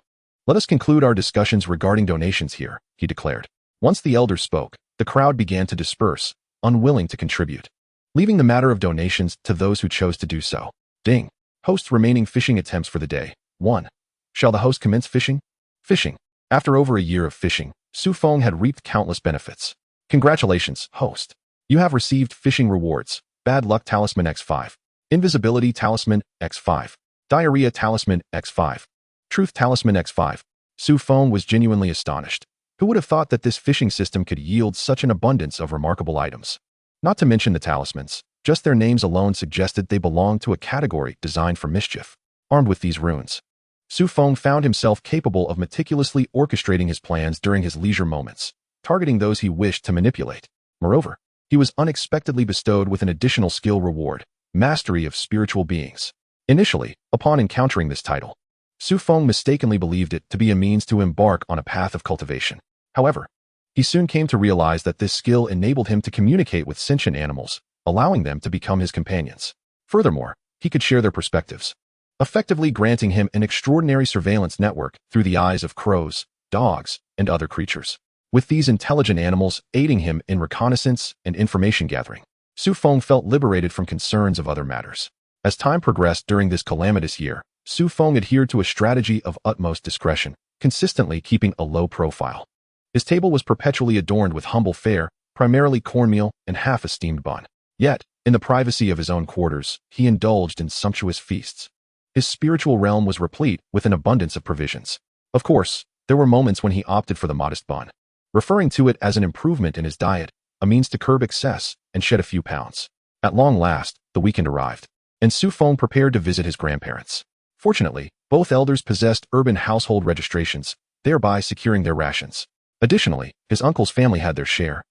Let us conclude our discussions regarding donations here, he declared. Once the elder spoke, the crowd began to disperse, unwilling to contribute, leaving the matter of donations to those who chose to do so. Ding. Host's remaining fishing attempts for the day. 1. Shall the host commence fishing? Fishing. After over a year of fishing, Su Feng had reaped countless benefits. Congratulations, host. You have received fishing rewards. Bad Luck Talisman X5. Invisibility Talisman X5. Diarrhea Talisman X5. Truth Talisman X5. Su Feng was genuinely astonished. Who would have thought that this fishing system could yield such an abundance of remarkable items? Not to mention the talismans, just their names alone suggested they belonged to a category designed for mischief. Armed with these runes, Su Feng found himself capable of meticulously orchestrating his plans during his leisure moments, targeting those he wished to manipulate. Moreover, he was unexpectedly bestowed with an additional skill reward, mastery of spiritual beings. Initially, upon encountering this title, Su Feng mistakenly believed it to be a means to embark on a path of cultivation. However, he soon came to realize that this skill enabled him to communicate with sentient animals, allowing them to become his companions. Furthermore, he could share their perspectives, effectively granting him an extraordinary surveillance network through the eyes of crows, dogs, and other creatures. With these intelligent animals aiding him in reconnaissance and information gathering, Su Feng felt liberated from concerns of other matters. As time progressed during this calamitous year, Su Feng adhered to a strategy of utmost discretion, consistently keeping a low profile. His table was perpetually adorned with humble fare, primarily cornmeal and half a steamed bun. Yet, in the privacy of his own quarters, he indulged in sumptuous feasts. His spiritual realm was replete with an abundance of provisions. Of course, there were moments when he opted for the modest bun, referring to it as an improvement in his diet, a means to curb excess and shed a few pounds. At long last, the weekend arrived, and Su Feng prepared to visit his grandparents. Fortunately, Both elders possessed urban household registrations, thereby securing their rations. Additionally, his uncle's family had their share,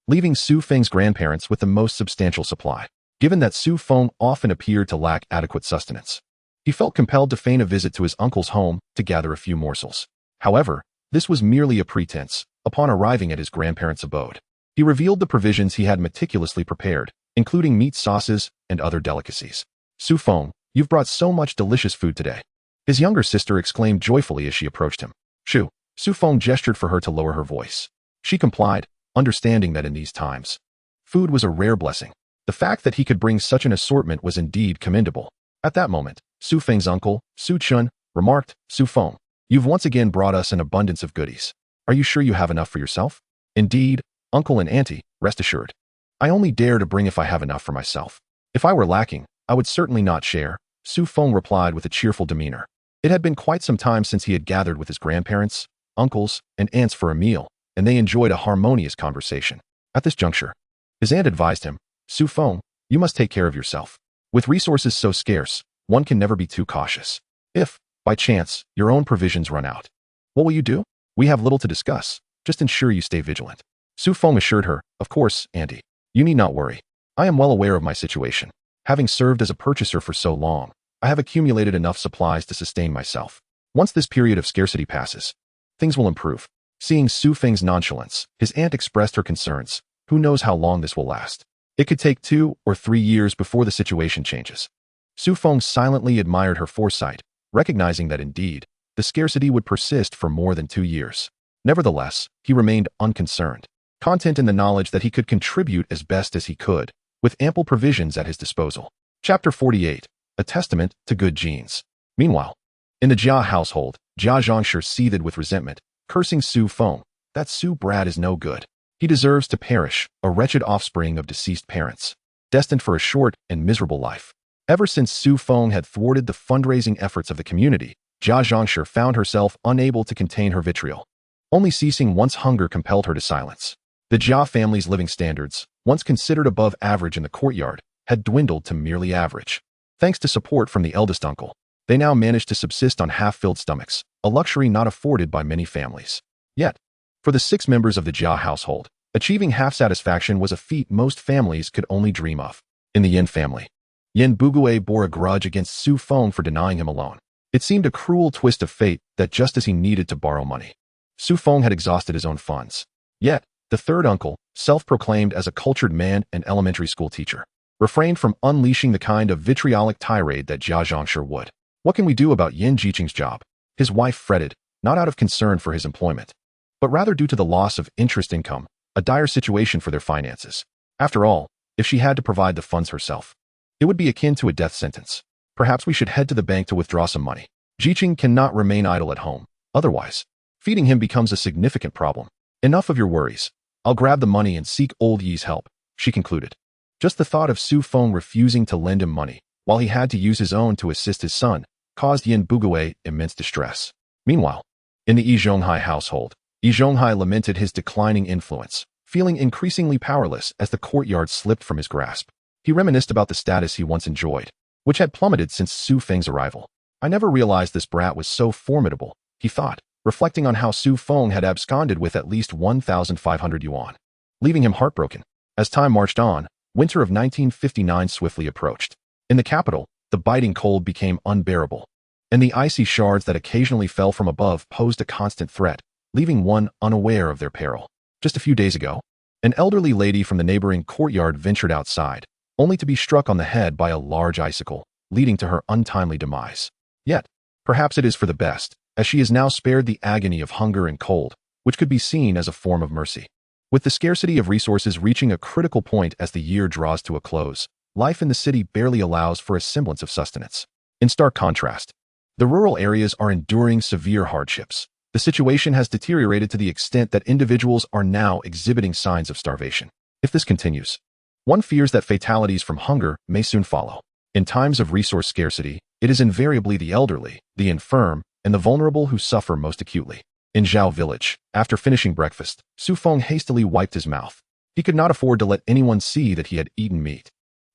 leaving Su Feng's grandparents with the most substantial supply. Given that Su Feng often appeared to lack adequate sustenance, he felt compelled to feign a visit to his uncle's home to gather a few morsels. However, this was merely a pretense. Upon arriving at his grandparents' abode, he revealed the provisions he had meticulously prepared, including meat sauces and other delicacies. Su Feng, you've brought so much delicious food today, his younger sister exclaimed joyfully as she approached him. Su Feng gestured for her to lower her voice. She complied, understanding that in these times, food was a rare blessing. The fact that he could bring such an assortment was indeed commendable. At that moment, Su Feng's uncle, Su Chun, remarked, Su Feng, you've once again brought us an abundance of goodies. Are you sure you have enough for yourself? Indeed, uncle and auntie, rest assured. I only dare to bring if I have enough for myself. If I were lacking, I would certainly not share, Su Feng replied with a cheerful demeanor. It had been quite some time since he had gathered with his grandparents, uncles, and aunts for a meal, and they enjoyed a harmonious conversation. At this juncture, his aunt advised him, Su Feng, you must take care of yourself. With resources so scarce, one can never be too cautious. If, by chance, your own provisions run out, what will you do? We have little to discuss. Just ensure you stay vigilant. Su Feng assured her, of course, auntie. You need not worry. I am well aware of my situation. Having served as a purchaser for so long, I have accumulated enough supplies to sustain myself. Once this period of scarcity passes, things will improve. Seeing Su Feng's nonchalance, his aunt expressed her concerns. Who knows how long this will last? It could take 2 or 3 years before the situation changes. Su Feng silently admired her foresight, recognizing that indeed, the scarcity would persist for more than 2 years. Nevertheless, he remained unconcerned, content in the knowledge that he could contribute as best as he could, with ample provisions at his disposal. Chapter 48, A Testament to Good Genes. Meanwhile, in the Jia household, Jia Zhangshi seethed with resentment, cursing Su Feng. That Su brat is no good. He deserves to perish, a wretched offspring of deceased parents, destined for a short and miserable life. Ever since Su Feng had thwarted the fundraising efforts of the community, Jia Zhangshi found herself unable to contain her vitriol. Only ceasing once hunger compelled her to silence. The Jia family's living standards, once considered above average in the courtyard, had dwindled to merely average. Thanks to support from the eldest uncle, they now managed to subsist on half-filled stomachs, a luxury not afforded by many families. Yet, for the 6 members of the Jia household, achieving half-satisfaction was a feat most families could only dream of. In the Yin family, Yin Bugui bore a grudge against Su Feng for denying him a loan. It seemed a cruel twist of fate that just as he needed to borrow money, Su Feng had exhausted his own funds. Yet, the third uncle, self-proclaimed as a cultured man and elementary school teacher, refrained from unleashing the kind of vitriolic tirade that Jia Zhangshi would. What can we do about Yin Jiqing's job? His wife fretted, not out of concern for his employment, but rather due to the loss of interest income, a dire situation for their finances. After all, if she had to provide the funds herself, it would be akin to a death sentence. Perhaps we should head to the bank to withdraw some money. Jiqing cannot remain idle at home. Otherwise, feeding him becomes a significant problem. Enough of your worries. I'll grab the money and seek old Yi's help, she concluded. Just the thought of Su Feng refusing to lend him money, while he had to use his own to assist his son, caused Yin Bugui immense distress. Meanwhile, in the Yi Zhonghai household, Yi Zhonghai lamented his declining influence, feeling increasingly powerless as the courtyard slipped from his grasp. He reminisced about the status he once enjoyed, which had plummeted since Su Feng's arrival. I never realized this brat was so formidable, he thought, reflecting on how Su Feng had absconded with at least 1,500 yuan, leaving him heartbroken. As time marched on, winter of 1959 swiftly approached. In the capital, the biting cold became unbearable, and the icy shards that occasionally fell from above posed a constant threat, leaving one unaware of their peril. Just a few days ago, an elderly lady from the neighboring courtyard ventured outside, only to be struck on the head by a large icicle, leading to her untimely demise. Yet, perhaps it is for the best, as she is now spared the agony of hunger and cold, which could be seen as a form of mercy. With the scarcity of resources reaching a critical point as the year draws to a close, life in the city barely allows for a semblance of sustenance. In stark contrast, the rural areas are enduring severe hardships. The situation has deteriorated to the extent that individuals are now exhibiting signs of starvation. If this continues, one fears that fatalities from hunger may soon follow. In times of resource scarcity, it is invariably the elderly, the infirm, and the vulnerable who suffer most acutely. In Zhao village, after finishing breakfast, Su Feng hastily wiped his mouth. He could not afford to let anyone see that he had eaten meat.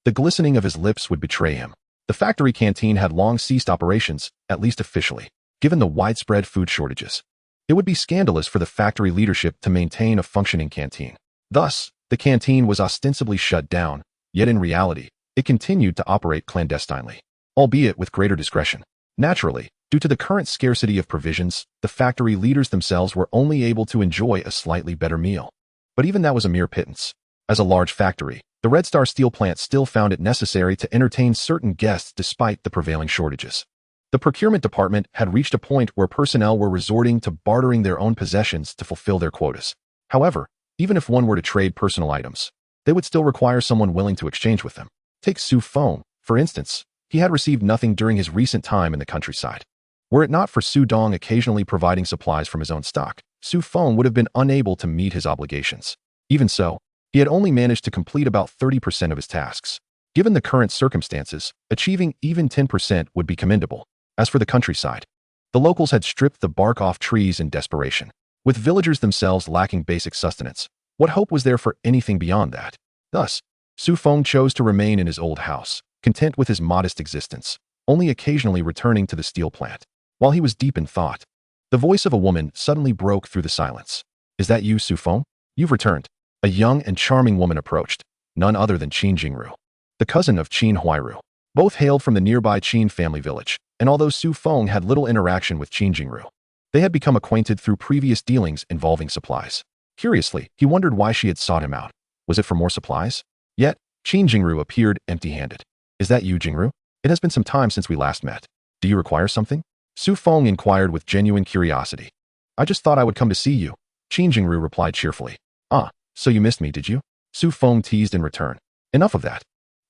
The glistening of his lips would betray him. The factory canteen had long ceased operations, at least officially, given the widespread food shortages. It would be scandalous for the factory leadership to maintain a functioning canteen. Thus, the canteen was ostensibly shut down, yet in reality, it continued to operate clandestinely, albeit with greater discretion. Naturally, due to the current scarcity of provisions, the factory leaders themselves were only able to enjoy a slightly better meal. But even that was a mere pittance. As a large factory, the Red Star Steel plant still found it necessary to entertain certain guests despite the prevailing shortages. The procurement department had reached a point where personnel were resorting to bartering their own possessions to fulfill their quotas. However, even if one were to trade personal items, they would still require someone willing to exchange with them. Take Feng, for instance. He had received nothing during his recent time in the countryside. Were it not for Su Dong occasionally providing supplies from his own stock, Feng would have been unable to meet his obligations. Even so, he had only managed to complete about 30% of his tasks. Given the current circumstances, achieving even 10% would be commendable. As for the countryside, the locals had stripped the bark off trees in desperation. With villagers themselves lacking basic sustenance, what hope was there for anything beyond that? Thus, Feng chose to remain in his old house, content with his modest existence, only occasionally returning to the steel plant. While he was deep in thought, the voice of a woman suddenly broke through the silence. "Is that you, Feng? You've returned." A young and charming woman approached, none other than Qin Jingru, the cousin of Qin Huairu. Both hailed from the nearby Qin family village, and although Feng had little interaction with Qin Jingru, they had become acquainted through previous dealings involving supplies. Curiously, he wondered why she had sought him out. Was it for more supplies? Yet, Qin Jingru appeared empty-handed. "Is that you, Jingru? It has been some time since we last met. Do you require something?" Feng inquired with genuine curiosity. "I just thought I would come to see you," Qin Jingru replied cheerfully. "Ah, so you missed me, did you?" Feng teased in return. "Enough of that.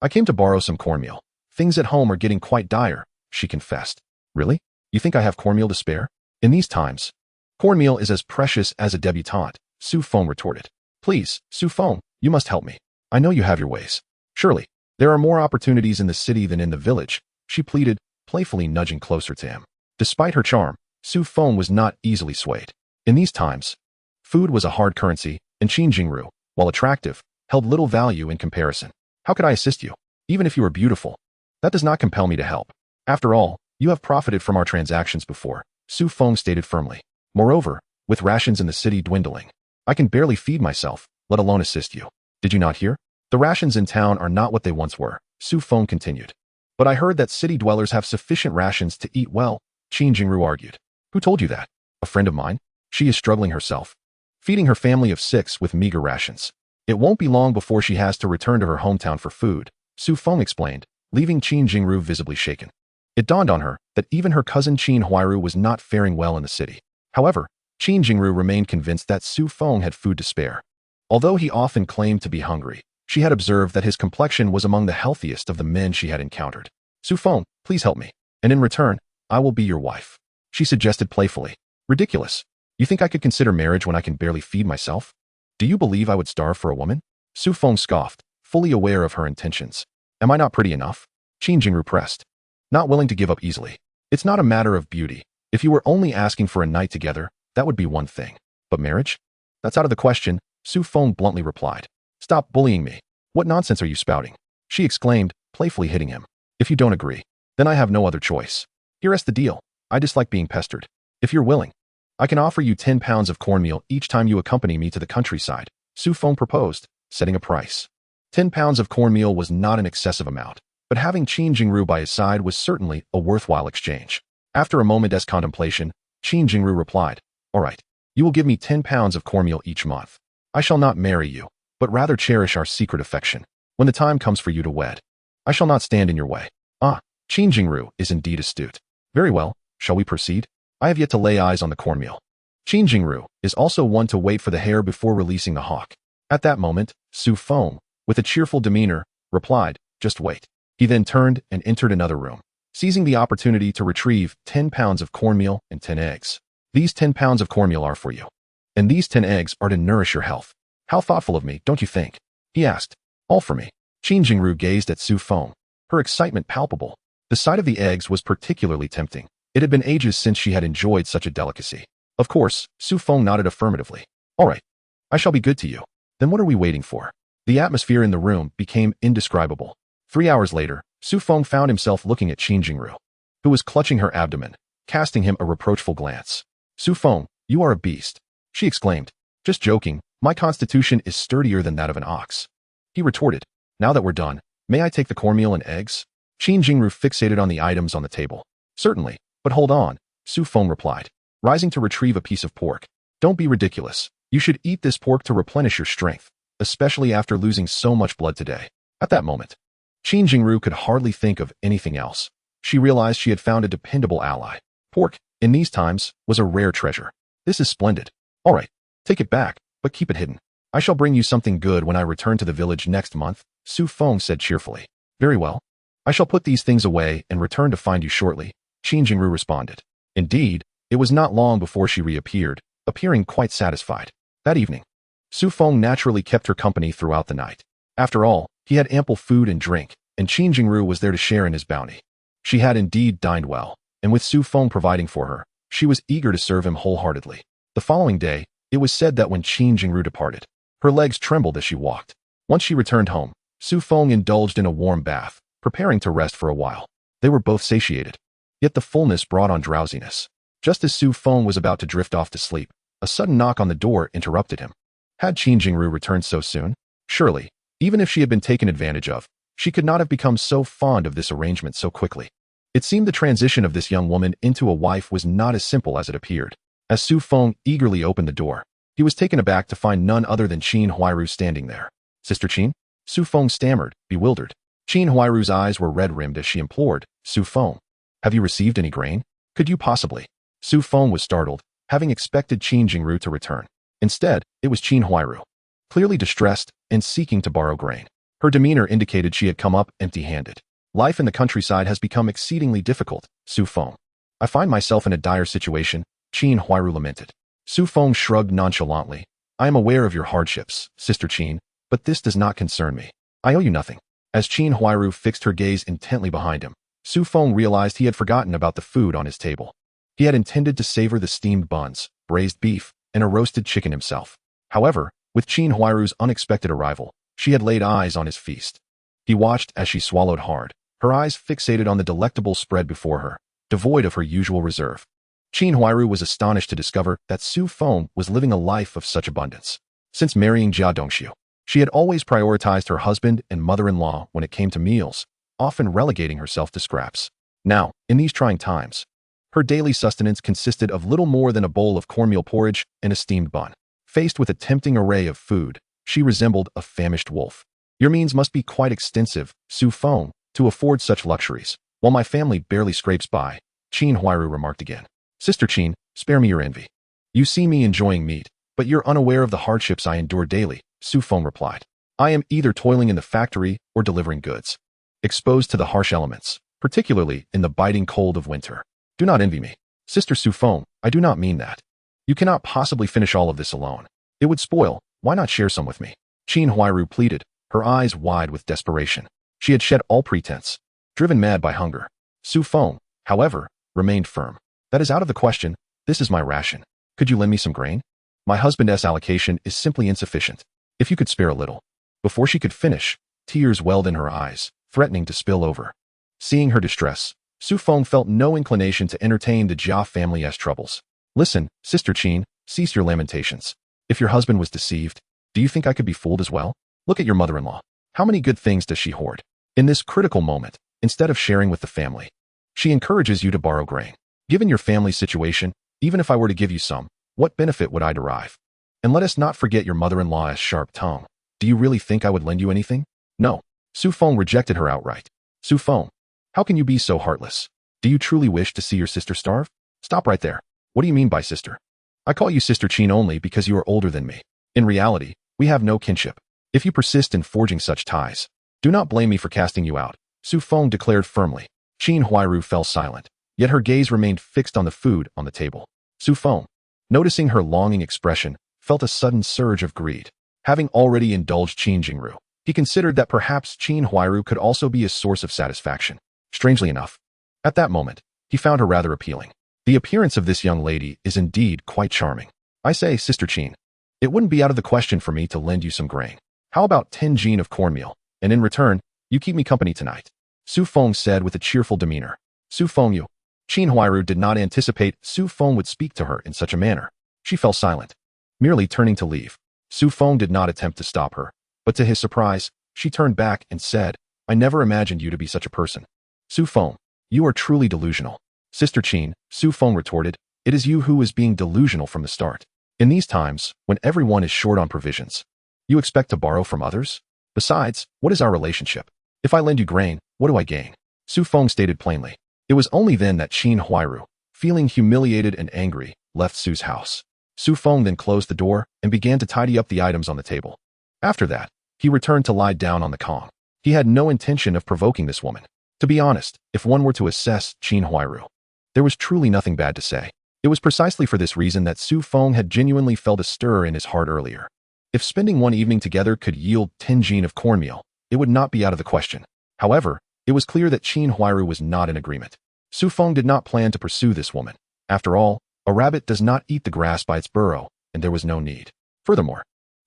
I came to borrow some cornmeal. Things at home are getting quite dire," she confessed. "Really? You think I have cornmeal to spare? In these times, cornmeal is as precious as a debutante," Feng retorted. "Please, Feng, you must help me. I know you have your ways. Surely, there are more opportunities in the city than in the village," she pleaded, playfully nudging closer to him. Despite her charm, Feng was not easily swayed. In these times, food was a hard currency, and Qin Jingru, while attractive, held little value in comparison. "How could I assist you? Even if you are beautiful, that does not compel me to help. After all, you have profited from our transactions before," Feng stated firmly. "Moreover, with rations in the city dwindling, I can barely feed myself, let alone assist you. Did you not hear? The rations in town are not what they once were," Feng continued. "But I heard that city dwellers have sufficient rations to eat well," Qin Jingru argued. "Who told you that? A friend of mine? She is struggling herself, feeding her family of 6 with meager rations. It won't be long before she has to return to her hometown for food," Feng explained, leaving Qin Jingru visibly shaken. It dawned on her that even her cousin Qin Huairu was not faring well in the city. However, Qin Jingru remained convinced that Feng had food to spare. Although he often claimed to be hungry, she had observed that his complexion was among the healthiest of the men she had encountered. "Feng, please help me, and in return, I will be your wife," she suggested playfully. "Ridiculous. You think I could consider marriage when I can barely feed myself? Do you believe I would starve for a woman?" Feng scoffed, fully aware of her intentions. "Am I not pretty enough?" Qin Jingru pressed, not willing to give up easily. "It's not a matter of beauty. If you were only asking for a night together, that would be one thing. But marriage? That's out of the question," Feng bluntly replied. "Stop bullying me. What nonsense are you spouting?" she exclaimed, playfully hitting him. "If you don't agree, then I have no other choice. Here's the deal. I dislike being pestered. If you're willing, I can offer you 10 pounds of cornmeal each time you accompany me to the countryside," Feng proposed, setting a price. 10 pounds of cornmeal was not an excessive amount, but having Qin Jingru by his side was certainly a worthwhile exchange. After a moment's contemplation, Qin Jingru replied, "All right, you will give me 10 pounds of cornmeal each month. I shall not marry you, but rather cherish our secret affection. When the time comes for you to wed, I shall not stand in your way." "Ah, Qin Jingru is indeed astute. Very well, shall we proceed? I have yet to lay eyes on the cornmeal." Qin Jingru is also one to wait for the hare before releasing the hawk. At that moment, Feng, with a cheerful demeanor, replied, "Just wait." He then turned and entered another room, seizing the opportunity to retrieve 10 pounds of cornmeal and 10 eggs. "These 10 pounds of cornmeal are for you, and these 10 eggs are to nourish your health. How thoughtful of me, don't you think?" he asked. "All for me." Qin Jingru gazed at Feng, her excitement palpable. The sight of the eggs was particularly tempting. It had been ages since she had enjoyed such a delicacy. Of course, Feng nodded affirmatively. "All right, I shall be good to you. Then what are we waiting for?" The atmosphere in the room became indescribable. 3 hours later, Su Feng found himself looking at Qin Jingru, who was clutching her abdomen, casting him a reproachful glance. Su Feng, you are a beast, she exclaimed. Just joking, my constitution is sturdier than that of an ox. He retorted, now that we're done, may I take the cornmeal and eggs? Qin Jingru fixated on the items on the table. Certainly, but hold on, Su Feng replied, rising to retrieve a piece of pork. Don't be ridiculous. You should eat this pork to replenish your strength, especially after losing so much blood today. At that moment, Qin Jingru could hardly think of anything else. She realized she had found a dependable ally. Pork, in these times, was a rare treasure. This is splendid. All right, take it back, but keep it hidden. I shall bring you something good when I return to the village next month, Su Feng said cheerfully. Very well. I shall put these things away and return to find you shortly, Qin Jingru responded. Indeed, it was not long before she reappeared, appearing quite satisfied. That evening, Su Feng naturally kept her company throughout the night. After all, he had ample food and drink, and Qin Jingru was there to share in his bounty. She had indeed dined well, and with Su Feng providing for her, she was eager to serve him wholeheartedly. The following day, it was said that when Qin Jingru departed, her legs trembled as she walked. Once she returned home, Su Feng indulged in a warm bath, preparing to rest for a while. They were both satiated. Yet the fullness brought on drowsiness. Just as Su Feng was about to drift off to sleep, a sudden knock on the door interrupted him. Had Qin Jingru returned so soon? Surely, even if she had been taken advantage of, she could not have become so fond of this arrangement so quickly. It seemed the transition of this young woman into a wife was not as simple as it appeared. As Su Feng eagerly opened the door, he was taken aback to find none other than Qin Huairu standing there. Sister Qin? Su Feng stammered, bewildered. Qin Huairu's eyes were red-rimmed as she implored, Su Feng, have you received any grain? Could you possibly? Su Feng was startled, having expected Qin Jingru to return. Instead, it was Qin Huairu, clearly distressed and seeking to borrow grain. Her demeanor indicated she had come up empty-handed. Life in the countryside has become exceedingly difficult, Su Feng. I find myself in a dire situation, Qin Huairu lamented. Su Feng shrugged nonchalantly. I am aware of your hardships, Sister Qin, but this does not concern me. I owe you nothing. As Qin Huairu fixed her gaze intently behind him, Su Feng realized he had forgotten about the food on his table. He had intended to savor the steamed buns, braised beef, and a roasted chicken himself. However, with Qin Huairu's unexpected arrival, she had laid eyes on his feast. He watched as she swallowed hard, her eyes fixated on the delectable spread before her, devoid of her usual reserve. Qin Huairu was astonished to discover that Su Feng was living a life of such abundance. Since marrying Jia Dongxiu, she had always prioritized her husband and mother-in-law when it came to meals, often relegating herself to scraps. Now, in these trying times, her daily sustenance consisted of little more than a bowl of cornmeal porridge and a steamed bun. Faced with a tempting array of food, she resembled a famished wolf. Your means must be quite extensive, Su Feng, to afford such luxuries, while my family barely scrapes by, Qin Huairu remarked again. Sister Qin, spare me your envy. You see me enjoying meat, but you're unaware of the hardships I endure daily, Su Feng replied. I am either toiling in the factory or delivering goods, exposed to the harsh elements, particularly in the biting cold of winter. Do not envy me. Sister Su Feng, I do not mean that. You cannot possibly finish all of this alone. It would spoil. Why not share some with me? Qin Huairu pleaded, her eyes wide with desperation. She had shed all pretense, driven mad by hunger. Su Feng, however, remained firm. That is out of the question. This is my ration. Could you lend me some grain? My husband's allocation is simply insufficient. If you could spare a little. Before she could finish, tears welled in her eyes, threatening to spill over. Seeing her distress, Su Feng felt no inclination to entertain the Jia family's troubles. Listen, Sister Qin, cease your lamentations. If your husband was deceived, do you think I could be fooled as well? Look at your mother-in-law. How many good things does she hoard? In this critical moment, instead of sharing with the family, she encourages you to borrow grain. Given your family's situation, even if I were to give you some, what benefit would I derive? And let us not forget your mother-in-law's sharp tongue. Do you really think I would lend you anything? No. Su Feng rejected her outright. Su Feng, how can you be so heartless? Do you truly wish to see your sister starve? Stop right there. What do you mean by sister? I call you Sister Qin only because you are older than me. In reality, we have no kinship. If you persist in forging such ties, do not blame me for casting you out, Su Feng declared firmly. Qin Huairu fell silent, yet her gaze remained fixed on the food on the table. Su Feng, noticing her longing expression, felt a sudden surge of greed. Having already indulged Qin Jingru, he considered that perhaps Qin Huairu could also be a source of satisfaction. Strangely enough, at that moment, he found her rather appealing. The appearance of this young lady is indeed quite charming. I say, Sister Qin, it wouldn't be out of the question for me to lend you some grain. How about 10 jin of cornmeal, and in return, you keep me company tonight? Su Feng said with a cheerful demeanor. Su Feng you. Qin Huairu did not anticipate Su Feng would speak to her in such a manner. She fell silent, merely turning to leave. Su Feng did not attempt to stop her, but to his surprise, she turned back and said, I never imagined you to be such a person. Su Feng, you are truly delusional. Sister Qin, Su Feng retorted, it is you who is being delusional from the start. In these times, when everyone is short on provisions, you expect to borrow from others? Besides, what is our relationship? If I lend you grain, what do I gain? Su Feng stated plainly. It was only then that Qin Huairu, feeling humiliated and angry, left Su's house. Su Feng then closed the door and began to tidy up the items on the table. After that, he returned to lie down on the Kong. He had no intention of provoking this woman. To be honest, if one were to assess Qin Huairu, there was truly nothing bad to say. It was precisely for this reason that Su Feng had genuinely felt a stir in his heart earlier. If spending one evening together could yield 10 jin of cornmeal, it would not be out of the question. However, it was clear that Qin Huairu was not in agreement. Su Feng did not plan to pursue this woman. After all, a rabbit does not eat the grass by its burrow, and there was no need. Furthermore,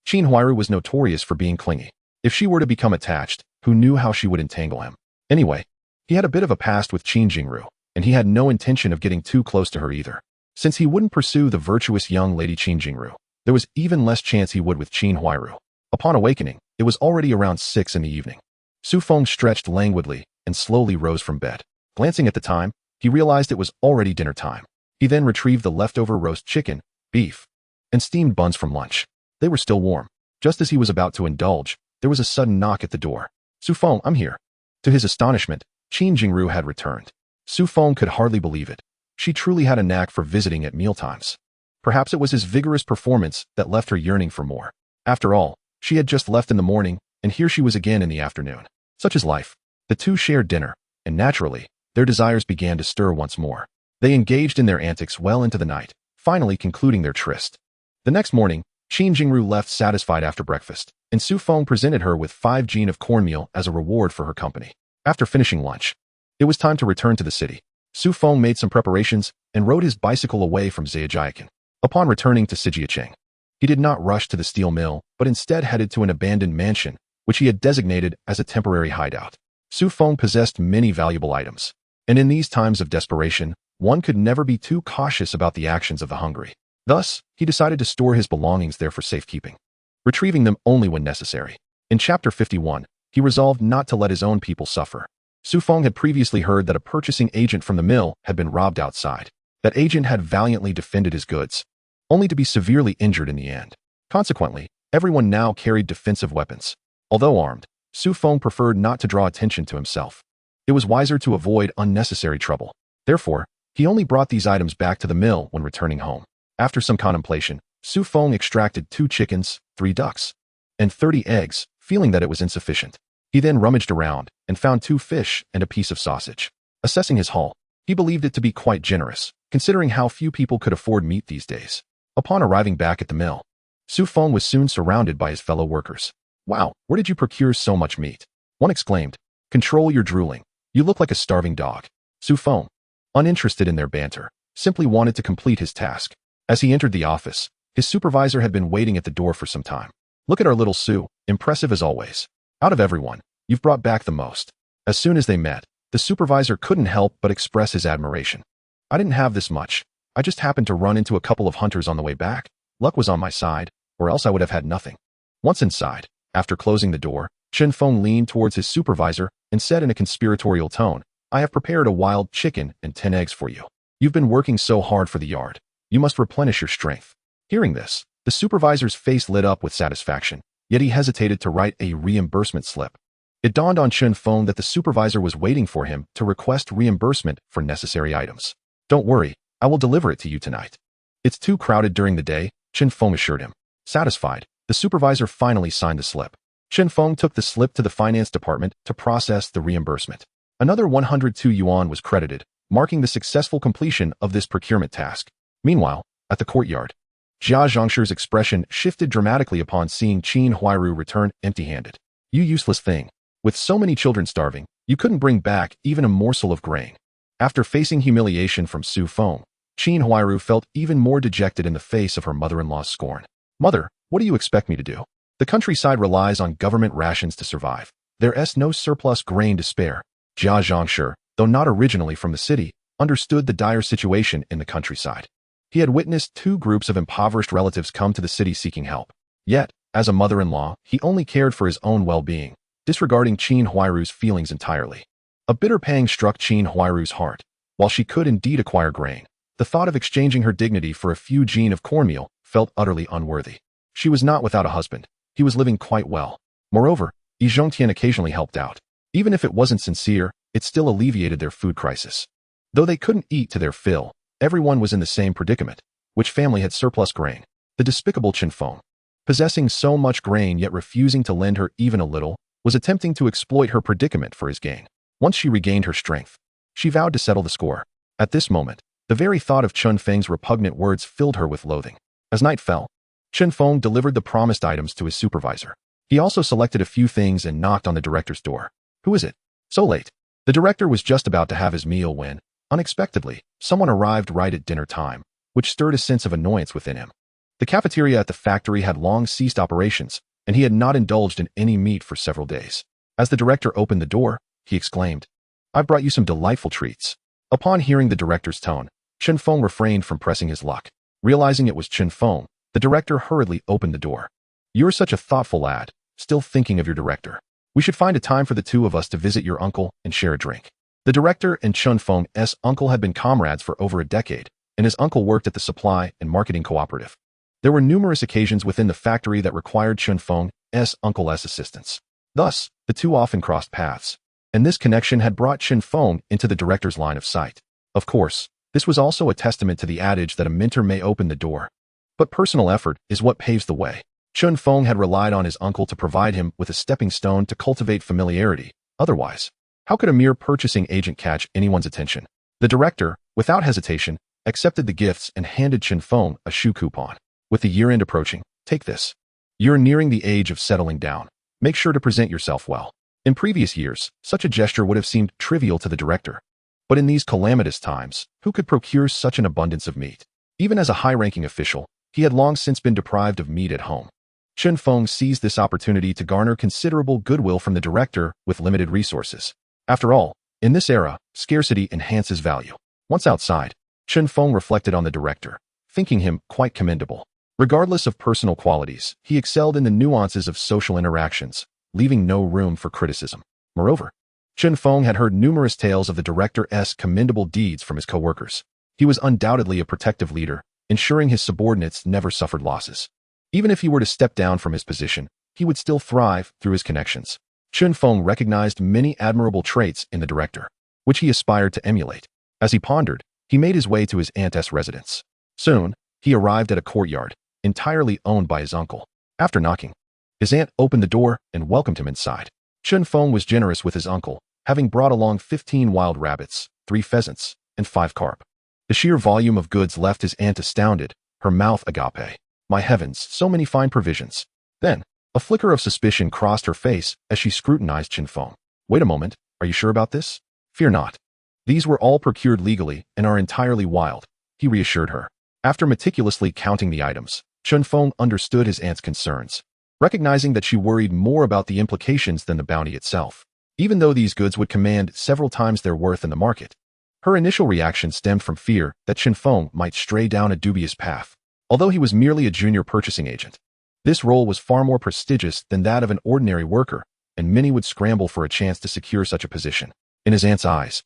Qin Huairu was notorious for being clingy. If she were to become attached, who knew how she would entangle him? Anyway, he had a bit of a past with Qin Jingru, and he had no intention of getting too close to her either. Since he wouldn't pursue the virtuous young lady Qin Jingru, there was even less chance he would with Qin Huairu. Upon awakening, it was already around 6 in the evening. Su Feng stretched languidly and slowly rose from bed. Glancing at the time, he realized it was already dinner time. He then retrieved the leftover roast chicken, beef, and steamed buns from lunch. They were still warm. Just as he was about to indulge, there was a sudden knock at the door. Su Feng, I'm here. To his astonishment, Qin Jingru had returned. Su Feng could hardly believe it. She truly had a knack for visiting at mealtimes. Perhaps it was his vigorous performance that left her yearning for more. After all, she had just left in the morning, and here she was again in the afternoon. Such is life. The two shared dinner, and naturally, their desires began to stir once more. They engaged in their antics well into the night, finally concluding their tryst. The next morning, Qin Jingru left satisfied after breakfast, and Su Feng presented her with 5 jin of cornmeal as a reward for her company. After finishing lunch, it was time to return to the city. Su Feng made some preparations and rode his bicycle away from Zhejiakan. Upon returning to Sijiacheng, he did not rush to the steel mill, but instead headed to an abandoned mansion, which he had designated as a temporary hideout. Su Feng possessed many valuable items, and in these times of desperation, one could never be too cautious about the actions of the hungry. Thus, he decided to store his belongings there for safekeeping, retrieving them only when necessary. In Chapter 51, he resolved not to let his own people suffer. Su Feng had previously heard that a purchasing agent from the mill had been robbed outside. That agent had valiantly defended his goods, only to be severely injured in the end. Consequently, everyone now carried defensive weapons. Although armed, Su Feng preferred not to draw attention to himself. It was wiser to avoid unnecessary trouble. Therefore, he only brought these items back to the mill when returning home. After some contemplation, Su Feng extracted 2 chickens, 3 ducks, and 30 eggs, feeling that it was insufficient. He then rummaged around and found 2 fish and a piece of sausage. Assessing his haul, he believed it to be quite generous, considering how few people could afford meat these days. Upon arriving back at the mill, Su Feng was soon surrounded by his fellow workers. Wow, where did you procure so much meat? One exclaimed. Control your drooling. You look like a starving dog. Su Feng, uninterested in their banter, simply wanted to complete his task. As he entered the office, his supervisor had been waiting at the door for some time. Look at our little Su, impressive as always. Out of everyone, you've brought back the most. As soon as they met, the supervisor couldn't help but express his admiration. I didn't have this much. I just happened to run into a couple of hunters on the way back. Luck was on my side, or else I would have had nothing. Once inside, after closing the door, Chen Feng leaned towards his supervisor and said in a conspiratorial tone, I have prepared a wild chicken and 10 eggs for you. You've been working so hard for the yard. You must replenish your strength. Hearing this, the supervisor's face lit up with satisfaction, yet he hesitated to write a reimbursement slip. It dawned on Chen Feng that the supervisor was waiting for him to request reimbursement for necessary items. Don't worry, I will deliver it to you tonight. It's too crowded during the day, Chen Feng assured him. Satisfied, the supervisor finally signed the slip. Chen Feng took the slip to the finance department to process the reimbursement. Another 102 yuan was credited, marking the successful completion of this procurement task. Meanwhile, at the courtyard, Jia Zhongshi's expression shifted dramatically upon seeing Qin Huairu return empty-handed. You useless thing. With so many children starving, you couldn't bring back even a morsel of grain. After facing humiliation from Su Feng, Qin Huairu felt even more dejected in the face of her mother-in-law's scorn. Mother, what do you expect me to do? The countryside relies on government rations to survive. There's no surplus grain to spare. Jia Zhangshi, though not originally from the city, understood the dire situation in the countryside. He had witnessed two groups of impoverished relatives come to the city seeking help. Yet, as a mother-in-law, he only cared for his own well-being, disregarding Qin Huairu's feelings entirely. A bitter pang struck Qin Huairu's heart. While she could indeed acquire grain, the thought of exchanging her dignity for a few jin of cornmeal felt utterly unworthy. She was not without a husband. He was living quite well. Moreover, Yi Zhongtian occasionally helped out. Even if it wasn't sincere, it still alleviated their food crisis. Though they couldn't eat to their fill, everyone was in the same predicament. Which family had surplus grain? The despicable Qin Feng. Possessing so much grain yet refusing to lend her even a little, was attempting to exploit her predicament for his gain. Once she regained her strength, she vowed to settle the score. At this moment, the very thought of Qin Feng's repugnant words filled her with loathing. As night fell, Qin Feng delivered the promised items to his supervisor. He also selected a few things and knocked on the director's door. Who is it? So late. The director was just about to have his meal when, unexpectedly, someone arrived right at dinner time, which stirred a sense of annoyance within him. The cafeteria at the factory had long ceased operations, and he had not indulged in any meat for several days. As the director opened the door, he exclaimed, "I've brought you some delightful treats." Upon hearing the director's tone, Qin Feng refrained from pressing his luck. Realizing it was Qin Feng, the director hurriedly opened the door. "You're such a thoughtful lad, still thinking of your director. We should find a time for the two of us to visit your uncle and share a drink." The director and Qin Feng's uncle had been comrades for over a decade, and his uncle worked at the supply and marketing cooperative. There were numerous occasions within the factory that required Qin Feng's uncle's assistance. Thus, the two often crossed paths, and this connection had brought Qin Feng into the director's line of sight. Of course, this was also a testament to the adage that a mentor may open the door, but personal effort is what paves the way. Qin Feng had relied on his uncle to provide him with a stepping stone to cultivate familiarity. Otherwise, how could a mere purchasing agent catch anyone's attention? The director, without hesitation, accepted the gifts and handed Qin Feng a shoe coupon. With the year-end approaching, take this. You're nearing the age of settling down. Make sure to present yourself well. In previous years, such a gesture would have seemed trivial to the director. But in these calamitous times, who could procure such an abundance of meat? Even as a high-ranking official, he had long since been deprived of meat at home. Qin Feng seized this opportunity to garner considerable goodwill from the director with limited resources. After all, in this era, scarcity enhances value. Once outside, Qin Feng reflected on the director, thinking him quite commendable. Regardless of personal qualities, he excelled in the nuances of social interactions, leaving no room for criticism. Moreover, Qin Feng had heard numerous tales of the director's commendable deeds from his co-workers. He was undoubtedly a protective leader, ensuring his subordinates never suffered losses. Even if he were to step down from his position, he would still thrive through his connections. Qin Feng recognized many admirable traits in the director, which he aspired to emulate. As he pondered, he made his way to his aunt's residence. Soon, he arrived at a courtyard, entirely owned by his uncle. After knocking, his aunt opened the door and welcomed him inside. Qin Feng was generous with his uncle, having brought along 15 wild rabbits, 3 pheasants, and 5 carp. The sheer volume of goods left his aunt astounded, her mouth agape. My heavens, so many fine provisions. Then, a flicker of suspicion crossed her face as she scrutinized Qin Feng. Wait a moment, are you sure about this? Fear not. These were all procured legally and are entirely wild, he reassured her. After meticulously counting the items, Qin Feng understood his aunt's concerns, recognizing that she worried more about the implications than the bounty itself. Even though these goods would command several times their worth in the market, her initial reaction stemmed from fear that Qin Feng might stray down a dubious path. Although he was merely a junior purchasing agent, this role was far more prestigious than that of an ordinary worker, and many would scramble for a chance to secure such a position. In his aunt's eyes,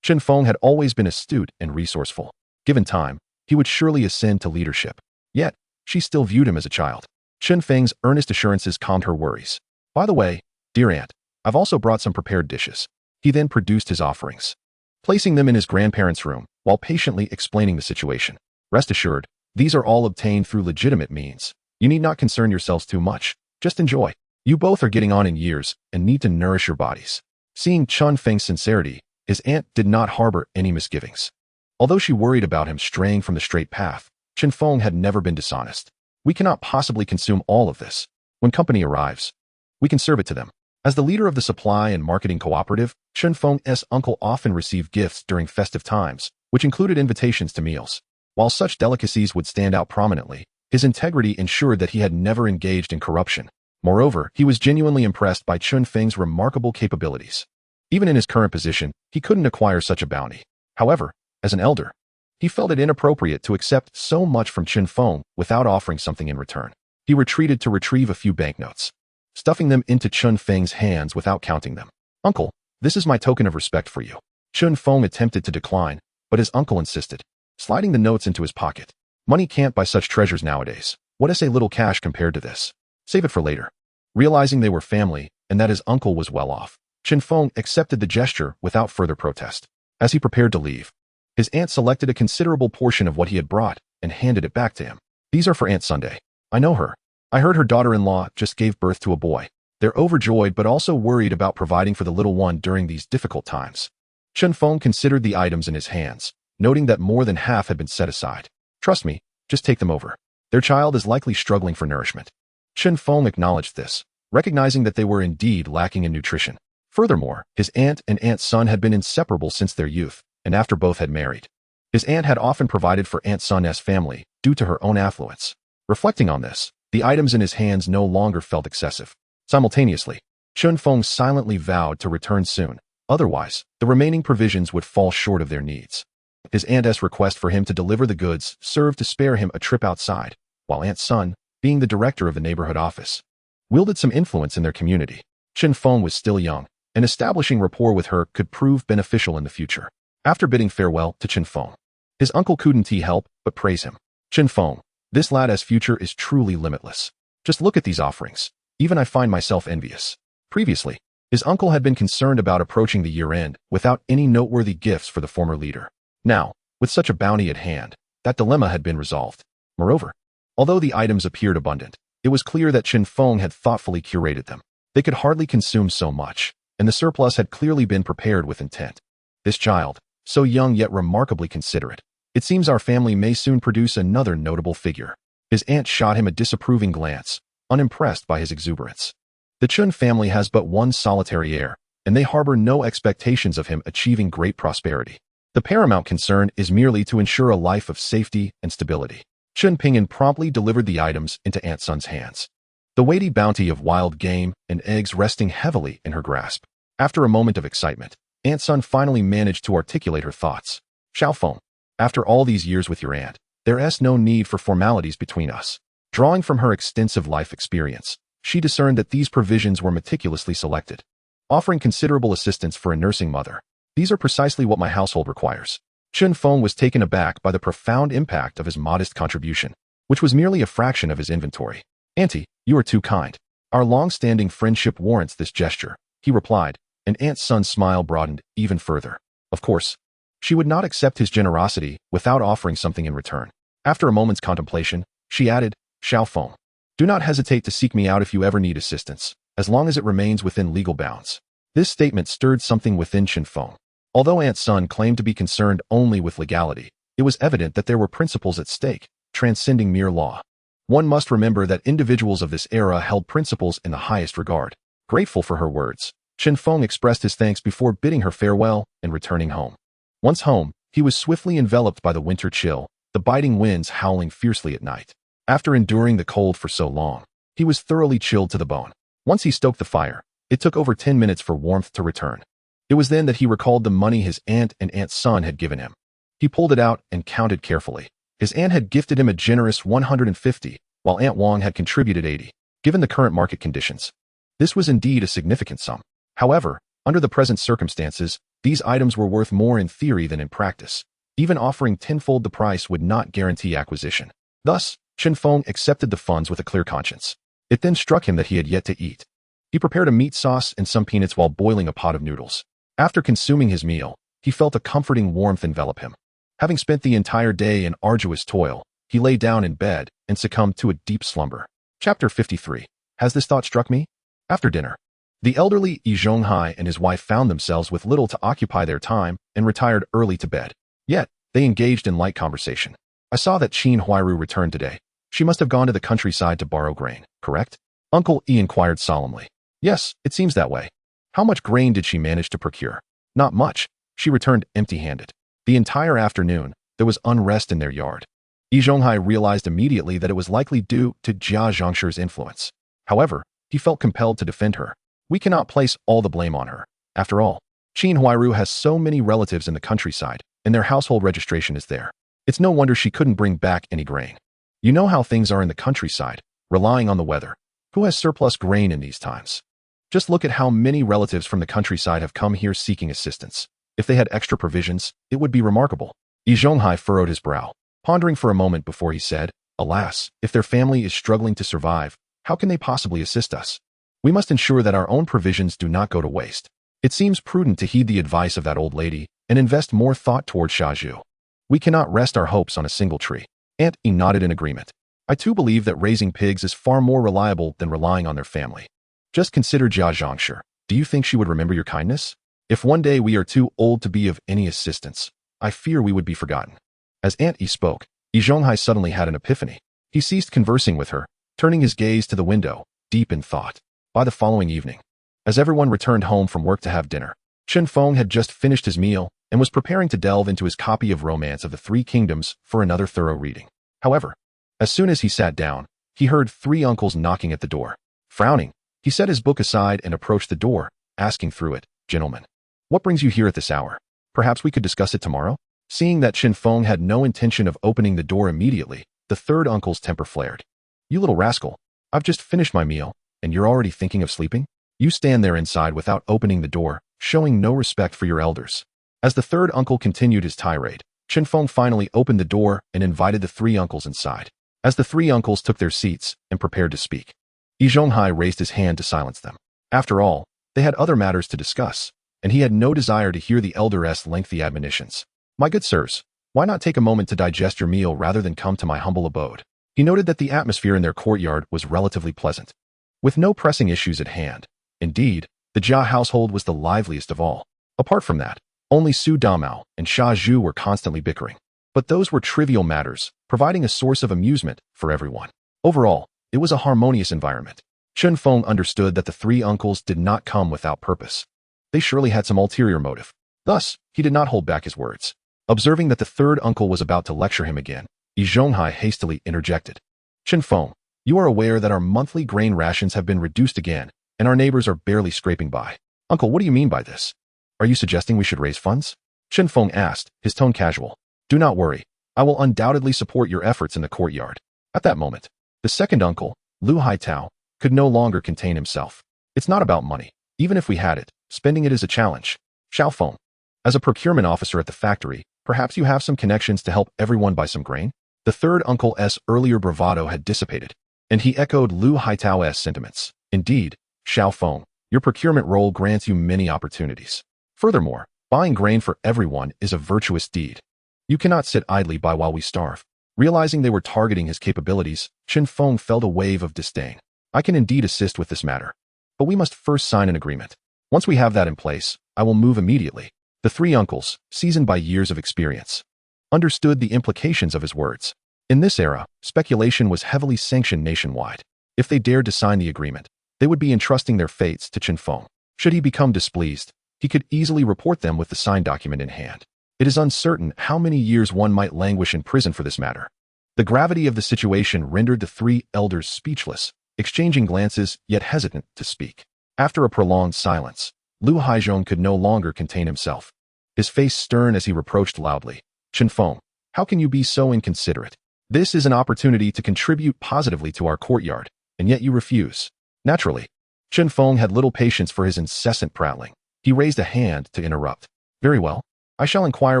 Qin Feng had always been astute and resourceful. Given time, he would surely ascend to leadership. Yet, she still viewed him as a child. Qin Feng's earnest assurances calmed her worries. By the way, dear aunt, I've also brought some prepared dishes. He then produced his offerings, placing them in his grandparents' room, while patiently explaining the situation. Rest assured, these are all obtained through legitimate means. You need not concern yourselves too much. Just enjoy. You both are getting on in years and need to nourish your bodies. Seeing Qin Feng's sincerity, his aunt did not harbor any misgivings. Although she worried about him straying from the straight path, Qin Feng had never been dishonest. We cannot possibly consume all of this. When company arrives, we can serve it to them. As the leader of the supply and marketing cooperative, Qin Feng's uncle often received gifts during festive times, which included invitations to meals. While such delicacies would stand out prominently, his integrity ensured that he had never engaged in corruption. Moreover, he was genuinely impressed by Qin Feng's remarkable capabilities. Even in his current position, he couldn't acquire such a bounty. However, as an elder, he felt it inappropriate to accept so much from Feng without offering something in return. He retreated to retrieve a few banknotes, stuffing them into Feng's hands without counting them. "Uncle, this is my token of respect for you." Feng attempted to decline, but his uncle insisted, sliding the notes into his pocket. "Money can't buy such treasures nowadays. What is a little cash compared to this? Save it for later." Realizing they were family and that his uncle was well off, Feng accepted the gesture without further protest. As he prepared to leave, his aunt selected a considerable portion of what he had brought and handed it back to him. "These are for Aunt Sunday. I know her. I heard her daughter-in-law just gave birth to a boy." They're overjoyed but also worried about providing for the little one during these difficult times. Feng considered the items in his hands, noting that more than half had been set aside. "Trust me, just take them over. Their child is likely struggling for nourishment." Feng acknowledged this, recognizing that they were indeed lacking in nutrition. Furthermore, his aunt and Aunt Sun had been inseparable since their youth, and after both had married. His aunt had often provided for Aunt Sun's family due to her own affluence. Reflecting on this, the items in his hands no longer felt excessive. Simultaneously, Feng silently vowed to return soon, otherwise, the remaining provisions would fall short of their needs. His aunt's request for him to deliver the goods served to spare him a trip outside, while Aunt Sun, being the director of the neighborhood office, wielded some influence in their community. Feng was still young, and establishing rapport with her could prove beneficial in the future. After bidding farewell to Feng, his uncle couldn't help but praise him. "Feng, this lad's future is truly limitless. Just look at these offerings. Even I find myself envious." Previously, his uncle had been concerned about approaching the year-end without any noteworthy gifts for the former leader. Now, with such a bounty at hand, that dilemma had been resolved. Moreover, although the items appeared abundant, it was clear that Feng had thoughtfully curated them. They could hardly consume so much, and the surplus had clearly been prepared with intent. "This child, so young yet remarkably considerate. It seems our family may soon produce another notable figure." His aunt shot him a disapproving glance, unimpressed by his exuberance. The Chun family has but one solitary heir, and they harbor no expectations of him achieving great prosperity. The paramount concern is merely to ensure a life of safety and stability. Chun Ping'an promptly delivered the items into Aunt Sun's hands, the weighty bounty of wild game and eggs resting heavily in her grasp. After a moment of excitement, Aunt Sun finally managed to articulate her thoughts. "Feng, after all these years with your aunt, there is no need for formalities between us." Drawing from her extensive life experience, she discerned that these provisions were meticulously selected, offering considerable assistance for a nursing mother. "These are precisely what my household requires." Feng was taken aback by the profound impact of his modest contribution, which was merely a fraction of his inventory. "Auntie, you are too kind. Our long-standing friendship warrants this gesture," he replied, and Aunt Sun's smile broadened even further. Of course, she would not accept his generosity without offering something in return. After a moment's contemplation, she added, "Feng, do not hesitate to seek me out if you ever need assistance, as long as it remains within legal bounds." This statement stirred something within Feng. Although Aunt Sun claimed to be concerned only with legality, it was evident that there were principles at stake, transcending mere law. One must remember that individuals of this era held principles in the highest regard. Grateful for her words, Feng expressed his thanks before bidding her farewell and returning home. Once home, he was swiftly enveloped by the winter chill, the biting winds howling fiercely at night. After enduring the cold for so long, he was thoroughly chilled to the bone. Once he stoked the fire, it took over 10 minutes for warmth to return. It was then that he recalled the money his aunt and Aunt Sun had given him. He pulled it out and counted carefully. His aunt had gifted him a generous 150, while Aunt Wang had contributed 80. Given the current market conditions, this was indeed a significant sum. However, under the present circumstances, these items were worth more in theory than in practice. Even offering tenfold the price would not guarantee acquisition. Thus, Feng accepted the funds with a clear conscience. It then struck him that he had yet to eat. He prepared a meat sauce and some peanuts while boiling a pot of noodles. After consuming his meal, he felt a comforting warmth envelop him. Having spent the entire day in arduous toil, he lay down in bed and succumbed to a deep slumber. Chapter 53. Has this thought struck me? After dinner, the elderly Yi Zhonghai and his wife found themselves with little to occupy their time and retired early to bed. Yet, they engaged in light conversation. "I saw that Qin Huairu returned today. She must have gone to the countryside to borrow grain, correct?" Uncle Yi inquired solemnly. "Yes, it seems that way." "How much grain did she manage to procure?" "Not much. She returned empty-handed." The entire afternoon, there was unrest in their yard. Yi Zhonghai realized immediately that it was likely due to Jia Zhongshi's influence. However, he felt compelled to defend her. "We cannot place all the blame on her. After all, Qin Huairu has so many relatives in the countryside, and their household registration is there. It's no wonder she couldn't bring back any grain. You know how things are in the countryside, relying on the weather. Who has surplus grain in these times? Just look at how many relatives from the countryside have come here seeking assistance. If they had extra provisions, it would be remarkable. Yi Zhonghai furrowed his brow, pondering for a moment before he said, Alas, if their family is struggling to survive, how can they possibly assist us? We must ensure that our own provisions do not go to waste. It seems prudent to heed the advice of that old lady and invest more thought toward Shaju. We cannot rest our hopes on a single tree. Aunt E nodded in agreement. I too believe that raising pigs is far more reliable than relying on their family. Just consider Jia Zhangshi. Do you think she would remember your kindness? If one day we are too old to be of any assistance, I fear we would be forgotten. As Aunt E spoke, Yi Zhonghai suddenly had an epiphany. He ceased conversing with her, turning his gaze to the window, deep in thought. By the following evening, as everyone returned home from work to have dinner, Feng had just finished his meal and was preparing to delve into his copy of Romance of the Three Kingdoms for another thorough reading. However, as soon as he sat down, he heard three uncles knocking at the door. Frowning, he set his book aside and approached the door, asking through it, Gentlemen, what brings you here at this hour? Perhaps we could discuss it tomorrow? Seeing that Feng had no intention of opening the door immediately, the third uncle's temper flared. You little rascal, I've just finished my meal, and you're already thinking of sleeping? You stand there inside without opening the door, showing no respect for your elders. As the third uncle continued his tirade, Feng finally opened the door and invited the three uncles inside. As the three uncles took their seats and prepared to speak, Yi Zhonghai raised his hand to silence them. After all, they had other matters to discuss, and he had no desire to hear the elder's lengthy admonitions. My good sirs, why not take a moment to digest your meal rather than come to my humble abode? He noted that the atmosphere in their courtyard was relatively pleasant, with no pressing issues at hand. Indeed, the Jia household was the liveliest of all. Apart from that, only Su Damao and Sha Zhu were constantly bickering. But those were trivial matters, providing a source of amusement for everyone. Overall, it was a harmonious environment. Feng understood that the three uncles did not come without purpose. They surely had some ulterior motive. Thus, he did not hold back his words. Observing that the third uncle was about to lecture him again, Yi Zhonghai hastily interjected. Feng, you are aware that our monthly grain rations have been reduced again, and our neighbors are barely scraping by. Uncle, what do you mean by this? Are you suggesting we should raise funds? Feng asked, his tone casual. Do not worry. I will undoubtedly support your efforts in the courtyard. At that moment, the second uncle, Lu Haitao, could no longer contain himself. It's not about money. Even if we had it, spending it is a challenge. Feng, as a procurement officer at the factory, perhaps you have some connections to help everyone buy some grain? The third uncle's earlier bravado had dissipated, and he echoed Lu Haitao's sentiments. Indeed, Feng, your procurement role grants you many opportunities. Furthermore, buying grain for everyone is a virtuous deed. You cannot sit idly by while we starve. Realizing they were targeting his capabilities, Feng felt a wave of disdain. I can indeed assist with this matter, but we must first sign an agreement. Once we have that in place, I will move immediately. The three uncles, seasoned by years of experience, understood the implications of his words. In this era, speculation was heavily sanctioned nationwide. If they dared to sign the agreement, they would be entrusting their fates to Feng. Should he become displeased, he could easily report them with the signed document in hand. It is uncertain how many years one might languish in prison for this matter. The gravity of the situation rendered the three elders speechless, exchanging glances yet hesitant to speak. After a prolonged silence, Lu Haizhong could no longer contain himself. His face stern as he reproached loudly. Feng, how can you be so inconsiderate? This is an opportunity to contribute positively to our courtyard, and yet you refuse. Naturally, Feng had little patience for his incessant prattling. He raised a hand to interrupt. Very well. I shall inquire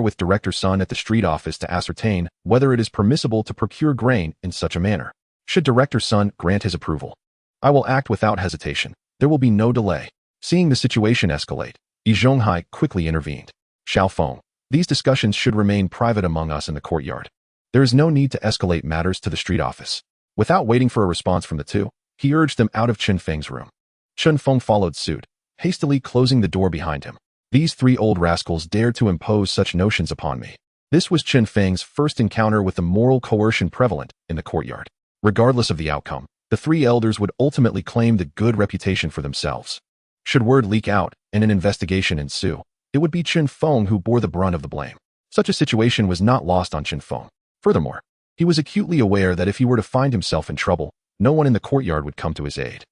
with Director Sun at the street office to ascertain whether it is permissible to procure grain in such a manner. Should Director Sun grant his approval, I will act without hesitation. There will be no delay. Seeing the situation escalate, Yi Zhonghai quickly intervened. Feng, these discussions should remain private among us in the courtyard. There is no need to escalate matters to the street office. Without waiting for a response from the two, he urged them out of Feng's room. Feng followed suit, hastily closing the door behind him. These three old rascals dared to impose such notions upon me. This was Feng's first encounter with the moral coercion prevalent in the courtyard. Regardless of the outcome, the three elders would ultimately claim the good reputation for themselves. Should word leak out and an investigation ensue, it would be Feng who bore the brunt of the blame. Such a situation was not lost on Feng. Furthermore, he was acutely aware that if he were to find himself in trouble, no one in the courtyard would come to his aid.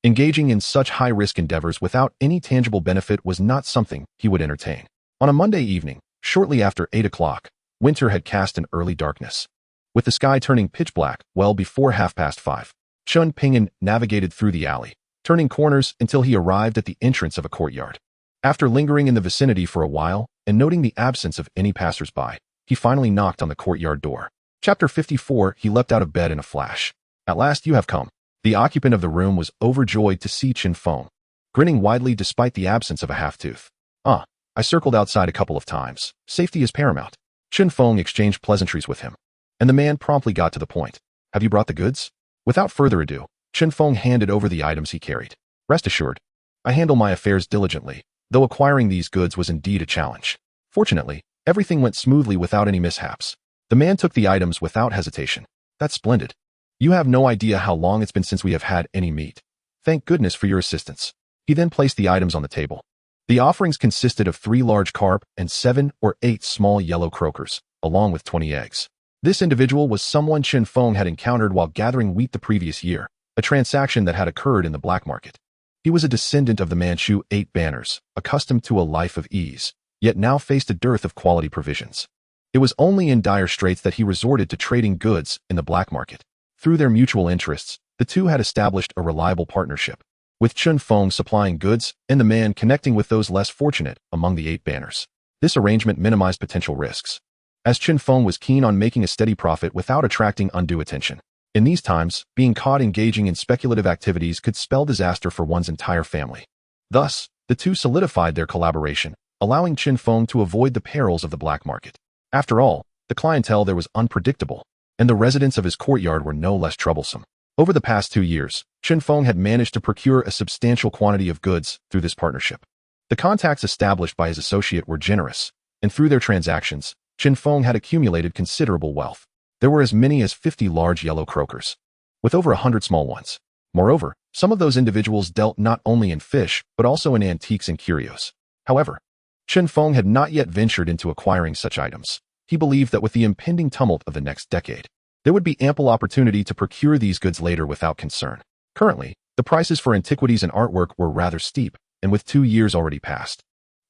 Engaging in such high-risk endeavors without any tangible benefit was not something he would entertain. On a Monday evening, shortly after 8 o'clock, winter had cast an early darkness, with the sky turning pitch black well before 5:30. Chun Ping'an navigated through the alley, turning corners until he arrived at the entrance of a courtyard. After lingering in the vicinity for a while and noting the absence of any passers-by, he finally knocked on the courtyard door. Chapter 54. He leapt out of bed in a flash. At last you have come. The occupant of the room was overjoyed to see Feng, grinning widely despite the absence of a half-tooth. I circled outside a couple of times. Safety is paramount. Feng exchanged pleasantries with him, and the man promptly got to the point. Have you brought the goods? Without further ado, Feng handed over the items he carried. Rest assured, I handle my affairs diligently, though acquiring these goods was indeed a challenge. Fortunately, everything went smoothly without any mishaps. The man took the items without hesitation. That's splendid. You have no idea how long it's been since we have had any meat. Thank goodness for your assistance. He then placed the items on the table. The offerings consisted of 3 large carp and 7 or 8 small yellow croakers, along with 20 eggs. This individual was someone Feng had encountered while gathering wheat the previous year, a transaction that had occurred in the black market. He was a descendant of the Manchu 8 banners, accustomed to a life of ease, yet now faced a dearth of quality provisions. It was only in dire straits that he resorted to trading goods in the black market. Through their mutual interests, the two had established a reliable partnership, with Feng supplying goods and the man connecting with those less fortunate among the 8 banners. This arrangement minimized potential risks, as Feng was keen on making a steady profit without attracting undue attention. In these times, being caught engaging in speculative activities could spell disaster for one's entire family. Thus, the two solidified their collaboration, allowing Feng to avoid the perils of the black market. After all, the clientele there was unpredictable, and the residents of his courtyard were no less troublesome. Over the past 2 years, Feng had managed to procure a substantial quantity of goods through this partnership. The contacts established by his associate were generous, and through their transactions, Feng had accumulated considerable wealth. There were as many as 50 large yellow croakers, with over 100 small ones. Moreover, some of those individuals dealt not only in fish, but also in antiques and curios. However, Feng had not yet ventured into acquiring such items. He believed that with the impending tumult of the next decade, there would be ample opportunity to procure these goods later without concern. Currently, the prices for antiquities and artwork were rather steep, and with 2 years already passed,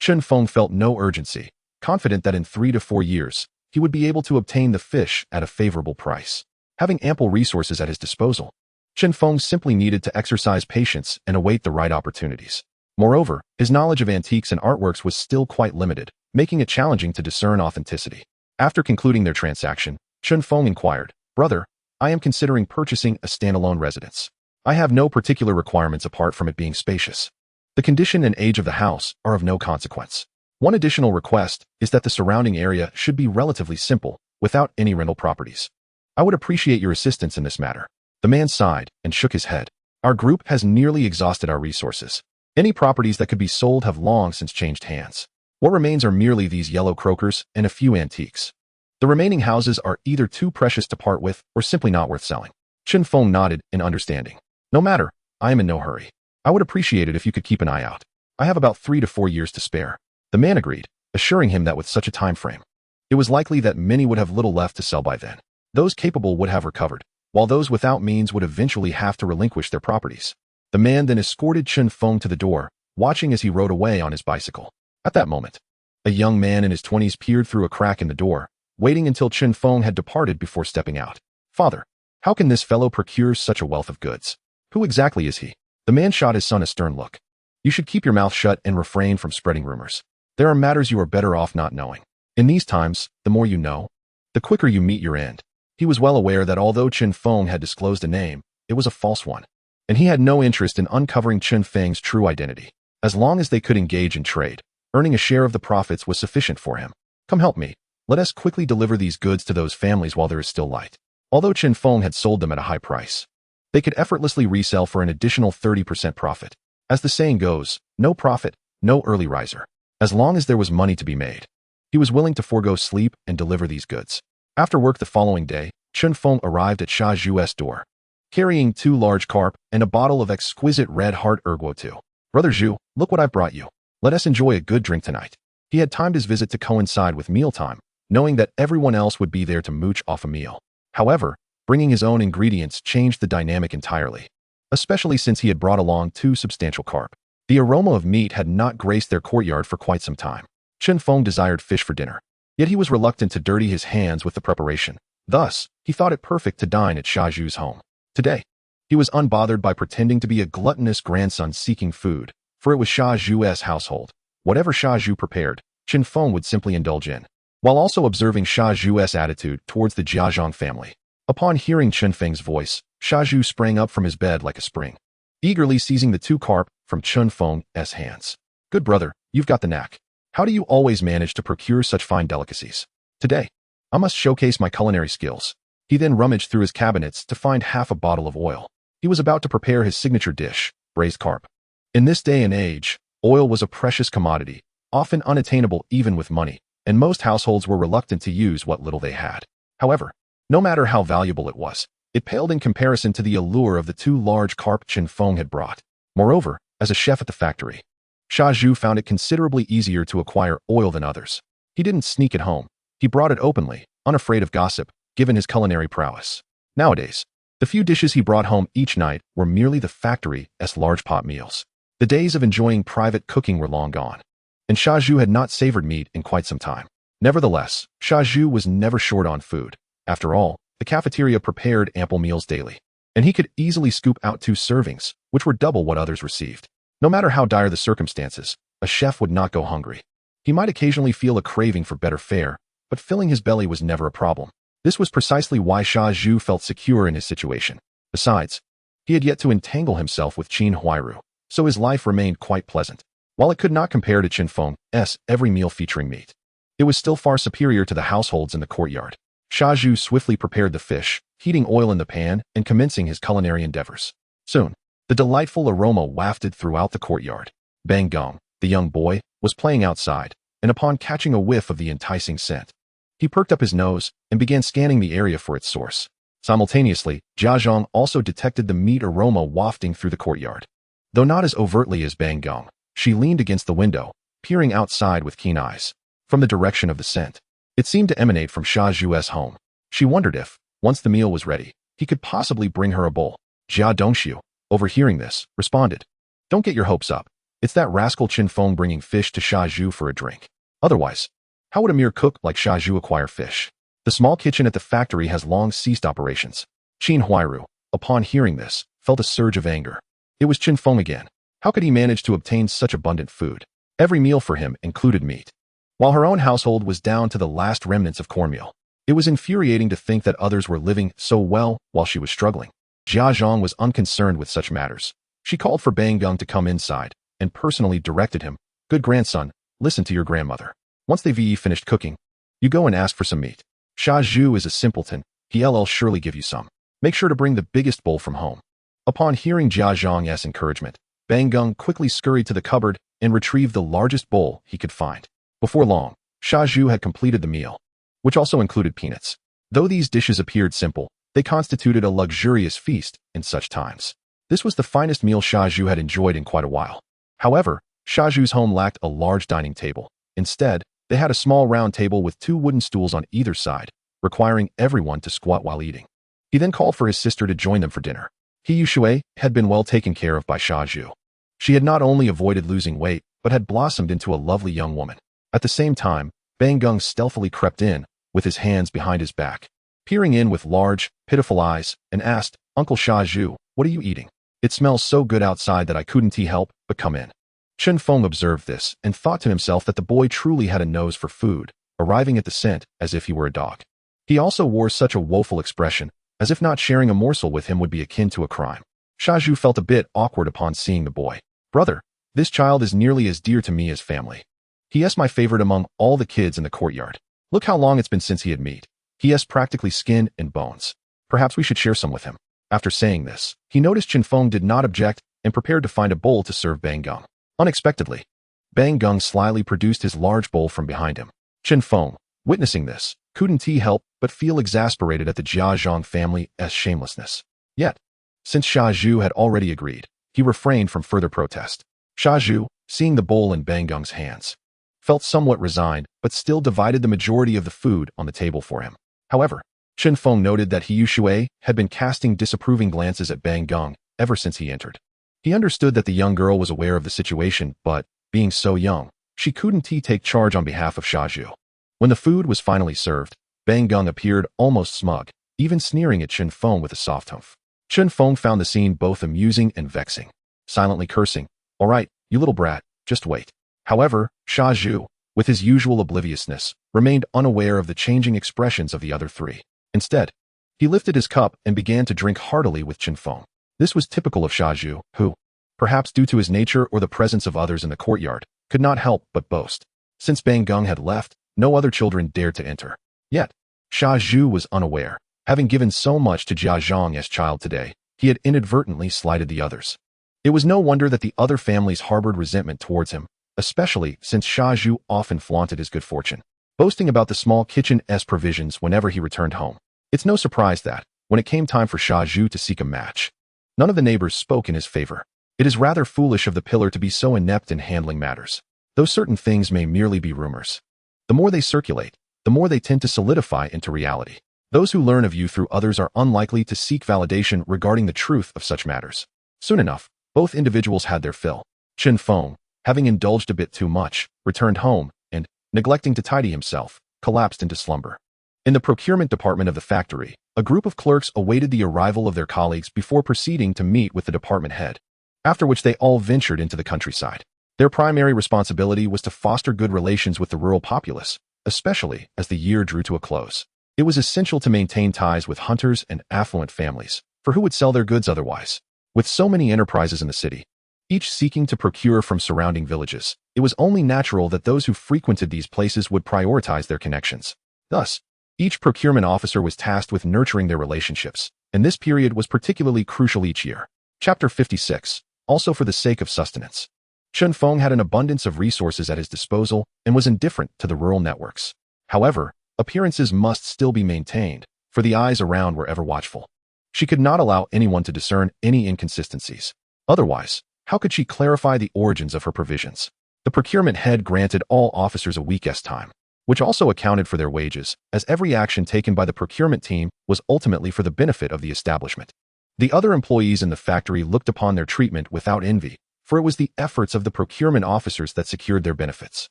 Feng felt no urgency, confident that in 3 to 4 years, he would be able to obtain the fish at a favorable price. Having ample resources at his disposal, Feng simply needed to exercise patience and await the right opportunities. Moreover, his knowledge of antiques and artworks was still quite limited, making it challenging to discern authenticity. After concluding their transaction, Feng inquired, "Brother, I am considering purchasing a standalone residence. I have no particular requirements apart from it being spacious. The condition and age of the house are of no consequence. One additional request is that the surrounding area should be relatively simple, without any rental properties. I would appreciate your assistance in this matter." The man sighed and shook his head. "Our group has nearly exhausted our resources. Any properties that could be sold have long since changed hands. What remains are merely these yellow croakers and a few antiques. The remaining houses are either too precious to part with or simply not worth selling." Feng nodded in understanding. "No matter, I am in no hurry. I would appreciate it if you could keep an eye out. I have about 3 to 4 years to spare." The man agreed, assuring him that with such a time frame, it was likely that many would have little left to sell by then. Those capable would have recovered, while those without means would eventually have to relinquish their properties. The man then escorted Feng to the door, watching as he rode away on his bicycle. At that moment, a young man in his 20s peered through a crack in the door, waiting until Feng had departed before stepping out. "Father, how can this fellow procure such a wealth of goods? Who exactly is he?" The man shot his son a stern look. "You should keep your mouth shut and refrain from spreading rumors. There are matters you are better off not knowing. In these times, the more you know, the quicker you meet your end." He was well aware that although Feng had disclosed a name, it was a false one, and he had no interest in uncovering Feng's true identity. As long as they could engage in trade, earning a share of the profits was sufficient for him. "Come help me. Let us quickly deliver these goods to those families while there is still light." Although Feng had sold them at a high price, they could effortlessly resell for an additional 30% profit. As the saying goes, no profit, no early riser. As long as there was money to be made, he was willing to forego sleep and deliver these goods. After work the following day, Feng arrived at Sha Zhu's door, carrying 2 large carp and a bottle of exquisite red heart erguo. "Brother Zhu, look what I brought you. Let us enjoy a good drink tonight." He had timed his visit to coincide with mealtime, knowing that everyone else would be there to mooch off a meal. However, bringing his own ingredients changed the dynamic entirely. especially since he had brought along 2 substantial carp. The aroma of meat had not graced their courtyard for quite some time. Feng desired fish for dinner, yet he was reluctant to dirty his hands with the preparation. Thus, he thought it perfect to dine at Zhu's home. Today, he was unbothered by pretending to be a gluttonous grandson seeking food, for it was Zhu's household. Whatever Zhu prepared, Feng would simply indulge in, while also observing Zhu's attitude towards the Jiazhong family. Upon hearing Feng's voice, Zhu sprang up from his bed like a spring, eagerly seizing the 2 carp from Feng's hands. Good brother, you've got the knack. How do you always manage to procure such fine delicacies? Today, I must showcase my culinary skills. He then rummaged through his cabinets to find half a bottle of oil. He was about to prepare his signature dish, braised carp. In this day and age, oil was a precious commodity, often unattainable even with money, and most households were reluctant to use what little they had. However, no matter how valuable it was, it paled in comparison to the allure of the 2 large carp Feng had brought. Moreover, as a chef at the factory, Zhu found it considerably easier to acquire oil than others. He didn't sneak it home. He brought it openly, unafraid of gossip, given his culinary prowess. Nowadays, the few dishes he brought home each night were merely the factory's large pot meals. The days of enjoying private cooking were long gone, and Zhu had not savored meat in quite some time. Nevertheless, Zhu was never short on food. After all, the cafeteria prepared ample meals daily, and he could easily scoop out 2 servings, which were double what others received. No matter how dire the circumstances, a chef would not go hungry. He might occasionally feel a craving for better fare, but filling his belly was never a problem. This was precisely why Zhu felt secure in his situation. Besides, he had yet to entangle himself with Qin Huairu, so his life remained quite pleasant. While it could not compare to Feng's every meal featuring meat, it was still far superior to the households in the courtyard. Zhu swiftly prepared the fish, heating oil in the pan and commencing his culinary endeavors. Soon, the delightful aroma wafted throughout the courtyard. Bang Gong, the young boy, was playing outside, and upon catching a whiff of the enticing scent, he perked up his nose and began scanning the area for its source. Simultaneously, Jiazhong also detected the meat aroma wafting through the courtyard. Though not as overtly as Bang Gong, she leaned against the window, peering outside with keen eyes. From the direction of the scent, it seemed to emanate from Zhu's home. She wondered if, once the meal was ready, he could possibly bring her a bowl. Jia Dongxiu, overhearing this, responded, "Don't get your hopes up. It's that rascal Feng bringing fish to Zhu for a drink. Otherwise, how would a mere cook like Zhu acquire fish? The small kitchen at the factory has long ceased operations." Qin Huairu, upon hearing this, felt a surge of anger. It was Feng again. How could he manage to obtain such abundant food? Every meal for him included meat, while her own household was down to the last remnants of cornmeal. It was infuriating to think that others were living so well while she was struggling. Jiazhong was unconcerned with such matters. She called for Bang Gong to come inside and personally directed him, "Good grandson, listen to your grandmother. Once they've finished cooking, you go and ask for some meat. Zhu is a simpleton, he'll surely give you some. Make sure to bring the biggest bowl from home." Upon hearing Jiazhong's encouragement, Bang Gong quickly scurried to the cupboard and retrieved the largest bowl he could find. Before long, Zhu had completed the meal, which also included peanuts. Though these dishes appeared simple, they constituted a luxurious feast in such times. This was the finest meal Zhu had enjoyed in quite a while. However, Zhu's home lacked a large dining table. Instead, they had a small round table with 2 wooden stools on either side, requiring everyone to squat while eating. He then called for his sister to join them for dinner. He Yushui had been well taken care of by Zhu. She had not only avoided losing weight, but had blossomed into a lovely young woman. At the same time, Bang Gong stealthily crept in, with his hands behind his back, peering in with large, pitiful eyes, and asked, "Uncle Zhu, what are you eating? It smells so good outside that I couldn't help but come in." Feng observed this and thought to himself that the boy truly had a nose for food, arriving at the scent as if he were a dog. He also wore such a woeful expression, as if not sharing a morsel with him would be akin to a crime. Zhu felt a bit awkward upon seeing the boy. "Brother, this child is nearly as dear to me as family. He is my favorite among all the kids in the courtyard. Look how long it's been since he had meat. He has practically skin and bones. Perhaps we should share some with him." After saying this, he noticed Feng did not object and prepared to find a bowl to serve Bang Gong. Unexpectedly, Bang Gong slyly produced his large bowl from behind him. Feng, witnessing this, couldn't help but feel exasperated at the Jiazhong family's shamelessness. Yet, since Zhu had already agreed, he refrained from further protest. Zhu, seeing the bowl in Bang Gong's hands, felt somewhat resigned, but still divided the majority of the food on the table for him. However, Feng noted that He Yushui had been casting disapproving glances at Bang Gong ever since he entered. He understood that the young girl was aware of the situation, but, being so young, she couldn't take charge on behalf of Shaju. When the food was finally served, Bang Gung appeared almost smug, even sneering at Chen Feng with a soft humph. Chen Feng found the scene both amusing and vexing, silently cursing, "All right, you little brat, just wait." However, Shaju, with his usual obliviousness, remained unaware of the changing expressions of the other three. Instead, he lifted his cup and began to drink heartily with Chen Feng. This was typical of Shaju, who, perhaps due to his nature or the presence of others in the courtyard, could not help but boast. Since Bang Gung had left, no other children dared to enter. Yet, Shaju was unaware. Having given so much to Jia Zhang as child today, he had inadvertently slighted the others. It was no wonder that the other families harbored resentment towards him, especially since Shaju often flaunted his good fortune, boasting about the small kitchen's provisions whenever he returned home. It's no surprise that, when it came time for Shaju to seek a match, none of the neighbors spoke in his favor. It is rather foolish of the pillar to be so inept in handling matters, though certain things may merely be rumors. The more they circulate, the more they tend to solidify into reality. Those who learn of you through others are unlikely to seek validation regarding the truth of such matters. Soon enough, both individuals had their fill. Chen Feng, having indulged a bit too much, returned home, and, neglecting to tidy himself, collapsed into slumber. In the procurement department of the factory, a group of clerks awaited the arrival of their colleagues before proceeding to meet with the department head, after which they all ventured into the countryside. Their primary responsibility was to foster good relations with the rural populace, especially as the year drew to a close. It was essential to maintain ties with hunters and affluent families, for who would sell their goods otherwise? With so many enterprises in the city, each seeking to procure from surrounding villages, it was only natural that those who frequented these places would prioritize their connections. Thus, each procurement officer was tasked with nurturing their relationships, and this period was particularly crucial each year. Chapter 56. Also for the sake of sustenance. Chen Feng had an abundance of resources at his disposal and was indifferent to the rural networks. However, appearances must still be maintained, for the eyes around were ever watchful. She could not allow anyone to discern any inconsistencies. Otherwise, how could she clarify the origins of her provisions? The procurement head granted all officers a week's time, which also accounted for their wages, as every action taken by the procurement team was ultimately for the benefit of the establishment. The other employees in the factory looked upon their treatment without envy, for it was the efforts of the procurement officers that secured their benefits.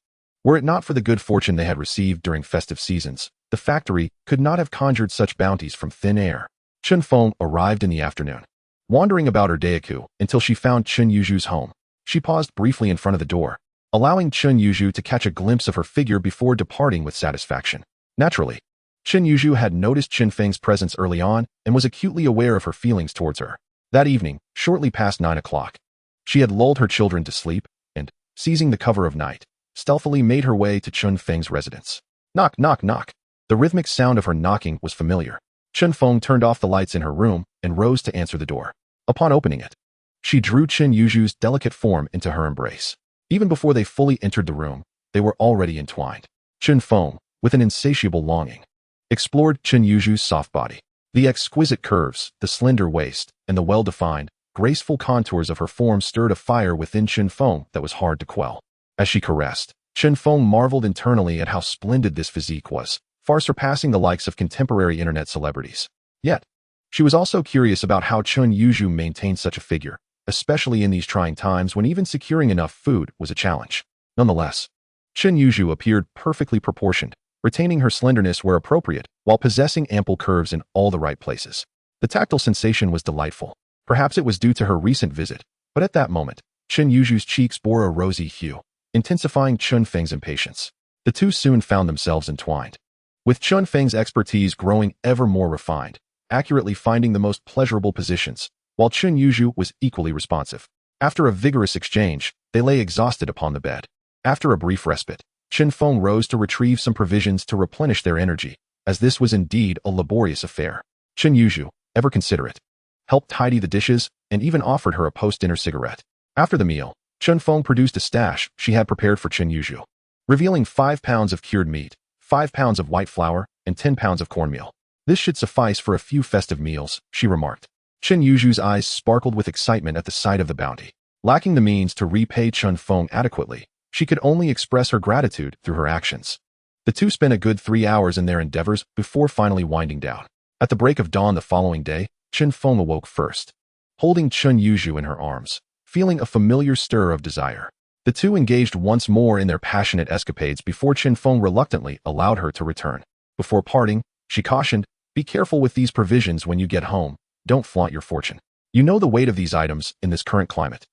Were it not for the good fortune they had received during festive seasons, the factory could not have conjured such bounties from thin air. Chen Feng arrived in the afternoon, wandering about her dayaku until she found Chen Yuju's home. She paused briefly in front of the door, allowing Chen Yuju to catch a glimpse of her figure before departing with satisfaction. Naturally, Chen Yuju had noticed Chen Feng's presence early on and was acutely aware of her feelings towards her. That evening, shortly past 9 o'clock, she had lulled her children to sleep and, seizing the cover of night, stealthily made her way to Chen Feng's residence. Knock, knock, knock. The rhythmic sound of her knocking was familiar. Chen Feng turned off the lights in her room and rose to answer the door. Upon opening it, she drew Chen Yuju's delicate form into her embrace. Even before they fully entered the room, they were already entwined. Chen Feng, with an insatiable longing, explored Chen Yuju's soft body. The exquisite curves, the slender waist, and the well-defined, graceful contours of her form stirred a fire within Chen Feng that was hard to quell. As she caressed, Chen Feng marveled internally at how splendid this physique was, far surpassing the likes of contemporary internet celebrities. Yet, she was also curious about how Chen Yuju maintained such a figure, especially in these trying times when even securing enough food was a challenge. Nonetheless, Chen Yuju appeared perfectly proportioned, retaining her slenderness where appropriate, while possessing ample curves in all the right places. The tactile sensation was delightful. Perhaps it was due to her recent visit, but at that moment, Chen Yuju's cheeks bore a rosy hue, intensifying Chen Feng's impatience. The two soon found themselves entwined, with Chen Feng's expertise growing ever more refined, accurately finding the most pleasurable positions, while Chen Yuju was equally responsive. After a vigorous exchange, they lay exhausted upon the bed. After a brief respite, Chen Feng rose to retrieve some provisions to replenish their energy, as this was indeed a laborious affair. Chen Yuju, ever considerate, helped tidy the dishes and even offered her a post-dinner cigarette. After the meal, Chen Feng produced a stash she had prepared for Chen Yuju, revealing 5 pounds of cured meat, 5 pounds of white flour, and 10 pounds of cornmeal. This should suffice for a few festive meals, she remarked. Chen Yuju's eyes sparkled with excitement at the sight of the bounty. Lacking the means to repay Chen Feng adequately, she could only express her gratitude through her actions. The two spent a good 3 hours in their endeavors before finally winding down. At the break of dawn the following day, Chen Feng awoke first. holding Chun Yuju in her arms, feeling a familiar stir of desire. The two engaged once more in their passionate escapades before Qin Feng reluctantly allowed her to return. Before parting, she cautioned, "Be careful with these provisions when you get home. Don't flaunt your fortune. You know the weight of these items in this current climate."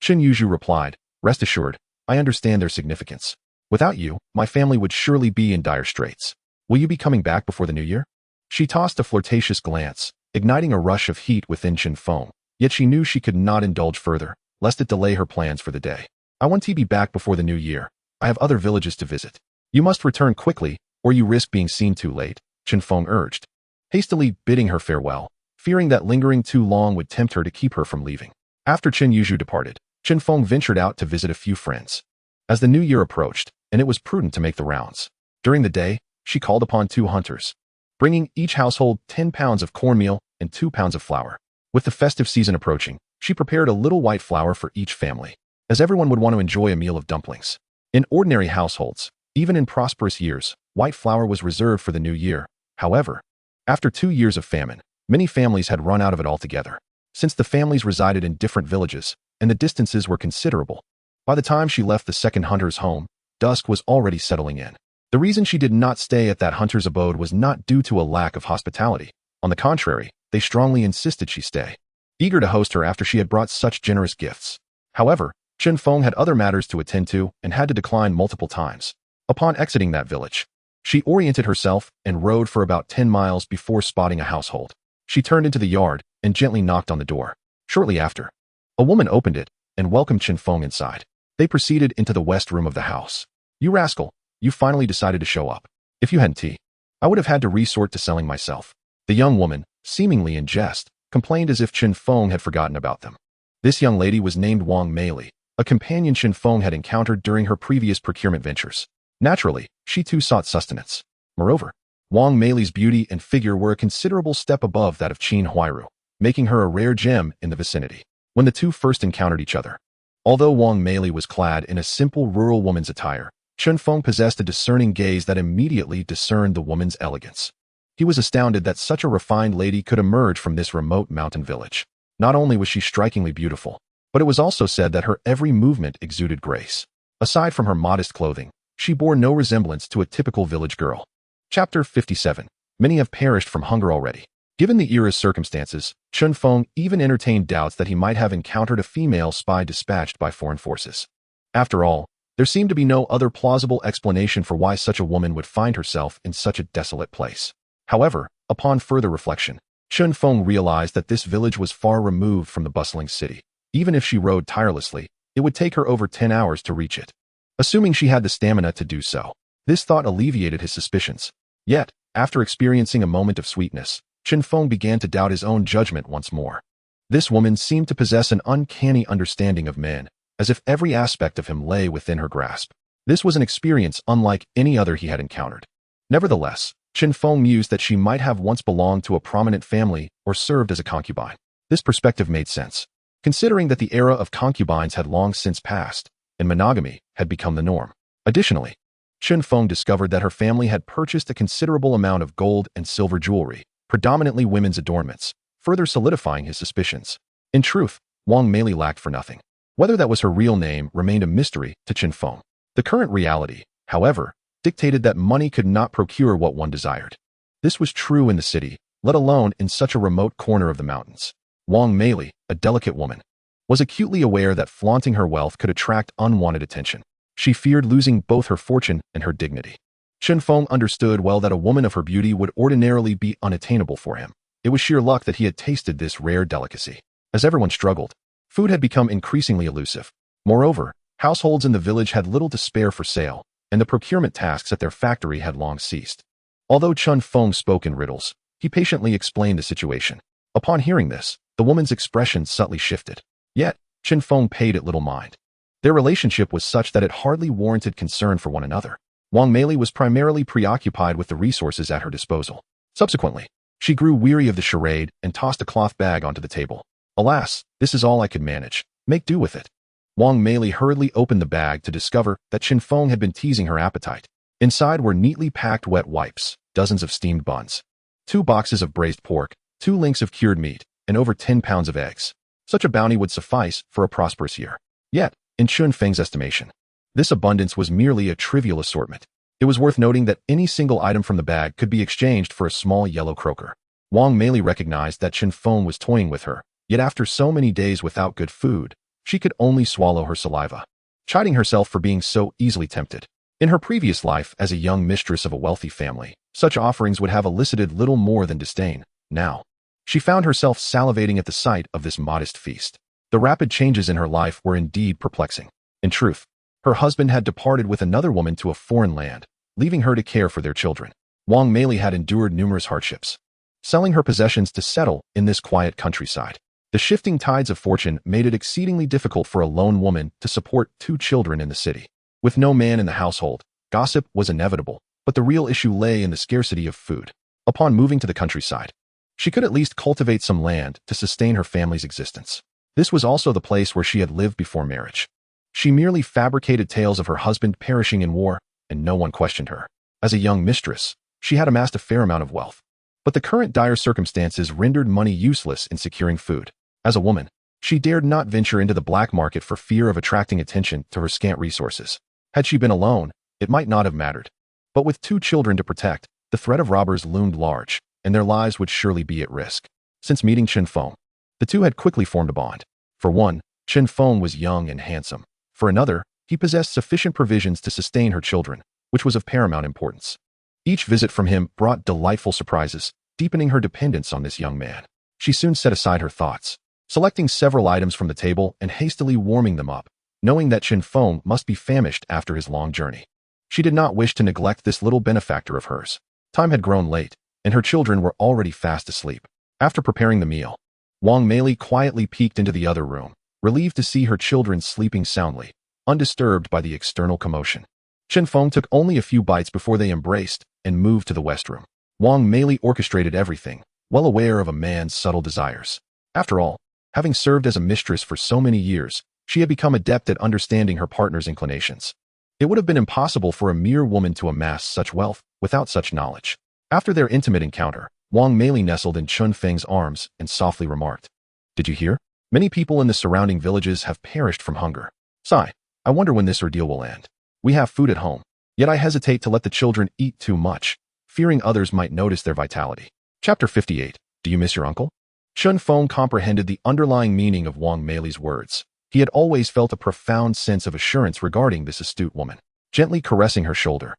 Qin Yuju replied, "Rest assured, I understand their significance. Without you, my family would surely be in dire straits. Will you be coming back before the new year?" She tossed a flirtatious glance, igniting a rush of heat within Qin Feng, yet she knew she could not indulge further, lest it delay her plans for the day. "I want to be back before the new year. I have other villages to visit. You must return quickly, or you risk being seen too late," Qin Feng urged, hastily bidding her farewell, fearing that lingering too long would tempt her to keep her from leaving. After Qin Yuju departed, Qin Feng ventured out to visit a few friends. As the new year approached, and it was prudent to make the rounds, during the day, she called upon 2 hunters, bringing each household 10 pounds of cornmeal and 2 pounds of flour. With the festive season approaching, she prepared a little white flour for each family, as everyone would want to enjoy a meal of dumplings. In ordinary households, even in prosperous years, white flour was reserved for the new year. However, after 2 years of famine, many families had run out of it altogether. Since the families resided in different villages, and the distances were considerable, by the time she left the second hunter's home, dusk was already settling in. The reason she did not stay at that hunter's abode was not due to a lack of hospitality. On the contrary, they strongly insisted she stay, eager to host her after she had brought such generous gifts. However, Qin Feng had other matters to attend to and had to decline multiple times. Upon exiting that village, she oriented herself and rode for about 10 miles before spotting a household. She turned into the yard and gently knocked on the door. Shortly after, a woman opened it and welcomed Qin Feng inside. They proceeded into the west room of the house. "You rascal, you finally decided to show up. If you hadn't tea, I would have had to resort to selling myself." The young woman, seemingly in jest, complained as if Qin Feng had forgotten about them. This young lady was named Wang Meili, a companion Qin Feng had encountered during her previous procurement ventures. Naturally, she too sought sustenance. Moreover, Wang Meili's beauty and figure were a considerable step above that of Qin Huairu, making her a rare gem in the vicinity. When the two first encountered each other, although Wang Meili was clad in a simple rural woman's attire, Qin Feng possessed a discerning gaze that immediately discerned the woman's elegance. He was astounded that such a refined lady could emerge from this remote mountain village. Not only was she strikingly beautiful, but it was also said that her every movement exuded grace. Aside from her modest clothing, she bore no resemblance to a typical village girl. Chapter 57. Many have perished from hunger already. Given the era's circumstances, Qin Feng even entertained doubts that he might have encountered a female spy dispatched by foreign forces. After all, there seemed to be no other plausible explanation for why such a woman would find herself in such a desolate place. However, upon further reflection, Qin Feng realized that this village was far removed from the bustling city. Even if she rode tirelessly, it would take her over 10 hours to reach it. Assuming she had the stamina to do so, this thought alleviated his suspicions. Yet, after experiencing a moment of sweetness, Qin Feng began to doubt his own judgment once more. This woman seemed to possess an uncanny understanding of men, as if every aspect of him lay within her grasp. This was an experience unlike any other he had encountered. Nevertheless, Qin Feng mused that she might have once belonged to a prominent family or served as a concubine. This perspective made sense, considering that the era of concubines had long since passed, and monogamy had become the norm. Additionally, Qin Feng discovered that her family had purchased a considerable amount of gold and silver jewelry, predominantly women's adornments, further solidifying his suspicions. In truth, Wang Meili lacked for nothing. Whether that was her real name remained a mystery to Qin Feng. The current reality, however, dictated that money could not procure what one desired. This was true in the city, let alone in such a remote corner of the mountains. Wang Meili, a delicate woman, was acutely aware that flaunting her wealth could attract unwanted attention. She feared losing both her fortune and her dignity. Qin Feng understood well that a woman of her beauty would ordinarily be unattainable for him. It was sheer luck that he had tasted this rare delicacy. As everyone struggled, food had become increasingly elusive. Moreover, households in the village had little to spare for sale, and the procurement tasks at their factory had long ceased. Although Qin Feng spoke in riddles, he patiently explained the situation. Upon hearing this, the woman's expression subtly shifted. Yet, Qin Feng paid it little mind. Their relationship was such that it hardly warranted concern for one another. Wang Meili was primarily preoccupied with the resources at her disposal. Subsequently, she grew weary of the charade and tossed a cloth bag onto the table. "Alas, this is all I could manage. Make do with it." Wang Meili hurriedly opened the bag to discover that Qin Feng had been teasing her appetite. Inside were neatly packed wet wipes, dozens of steamed buns, 2 boxes of braised pork, 2 links of cured meat, and over 10 pounds of eggs. Such a bounty would suffice for a prosperous year. Yet, in Feng's estimation, this abundance was merely a trivial assortment. It was worth noting that any single item from the bag could be exchanged for a small yellow croaker. Wang Meili recognized that Feng was toying with her, yet after so many days without good food, she could only swallow her saliva, chiding herself for being so easily tempted. In her previous life as a young mistress of a wealthy family, such offerings would have elicited little more than disdain. Now, she found herself salivating at the sight of this modest feast. The rapid changes in her life were indeed perplexing. In truth, her husband had departed with another woman to a foreign land, leaving her to care for their children. Wang Meili had endured numerous hardships, selling her possessions to settle in this quiet countryside. The shifting tides of fortune made it exceedingly difficult for a lone woman to support 2 children in the city. With no man in the household, gossip was inevitable, but the real issue lay in the scarcity of food. Upon moving to the countryside, she could at least cultivate some land to sustain her family's existence. This was also the place where she had lived before marriage. She merely fabricated tales of her husband perishing in war, and no one questioned her. As a young mistress, she had amassed a fair amount of wealth. But the current dire circumstances rendered money useless in securing food. As a woman, she dared not venture into the black market for fear of attracting attention to her scant resources. Had she been alone, it might not have mattered. But with 2 children to protect, the threat of robbers loomed large, and their lives would surely be at risk. Since meeting Feng, the two had quickly formed a bond. For one, Feng was young and handsome. For another, he possessed sufficient provisions to sustain her children, which was of paramount importance. Each visit from him brought delightful surprises, deepening her dependence on this young man. She soon set aside her thoughts, selecting several items from the table and hastily warming them up, knowing that Feng must be famished after his long journey. She did not wish to neglect this little benefactor of hers. Time had grown late, and her children were already fast asleep. After preparing the meal, Wang Meili quietly peeked into the other room, relieved to see her children sleeping soundly, undisturbed by the external commotion. Feng took only a few bites before they embraced and moved to the west room. Wang Meili orchestrated everything, well aware of a man's subtle desires. After all, having served as a mistress for so many years, she had become adept at understanding her partner's inclinations. It would have been impossible for a mere woman to amass such wealth without such knowledge. After their intimate encounter, Wang Meili nestled in Feng's arms and softly remarked, "Did you hear? Many people in the surrounding villages have perished from hunger. Sigh, I wonder when this ordeal will end. We have food at home, yet I hesitate to let the children eat too much, fearing others might notice their vitality." Chapter 58. Do you miss your uncle? Feng comprehended the underlying meaning of Wang Meili's words. He had always felt a profound sense of assurance regarding this astute woman. Gently caressing her shoulder,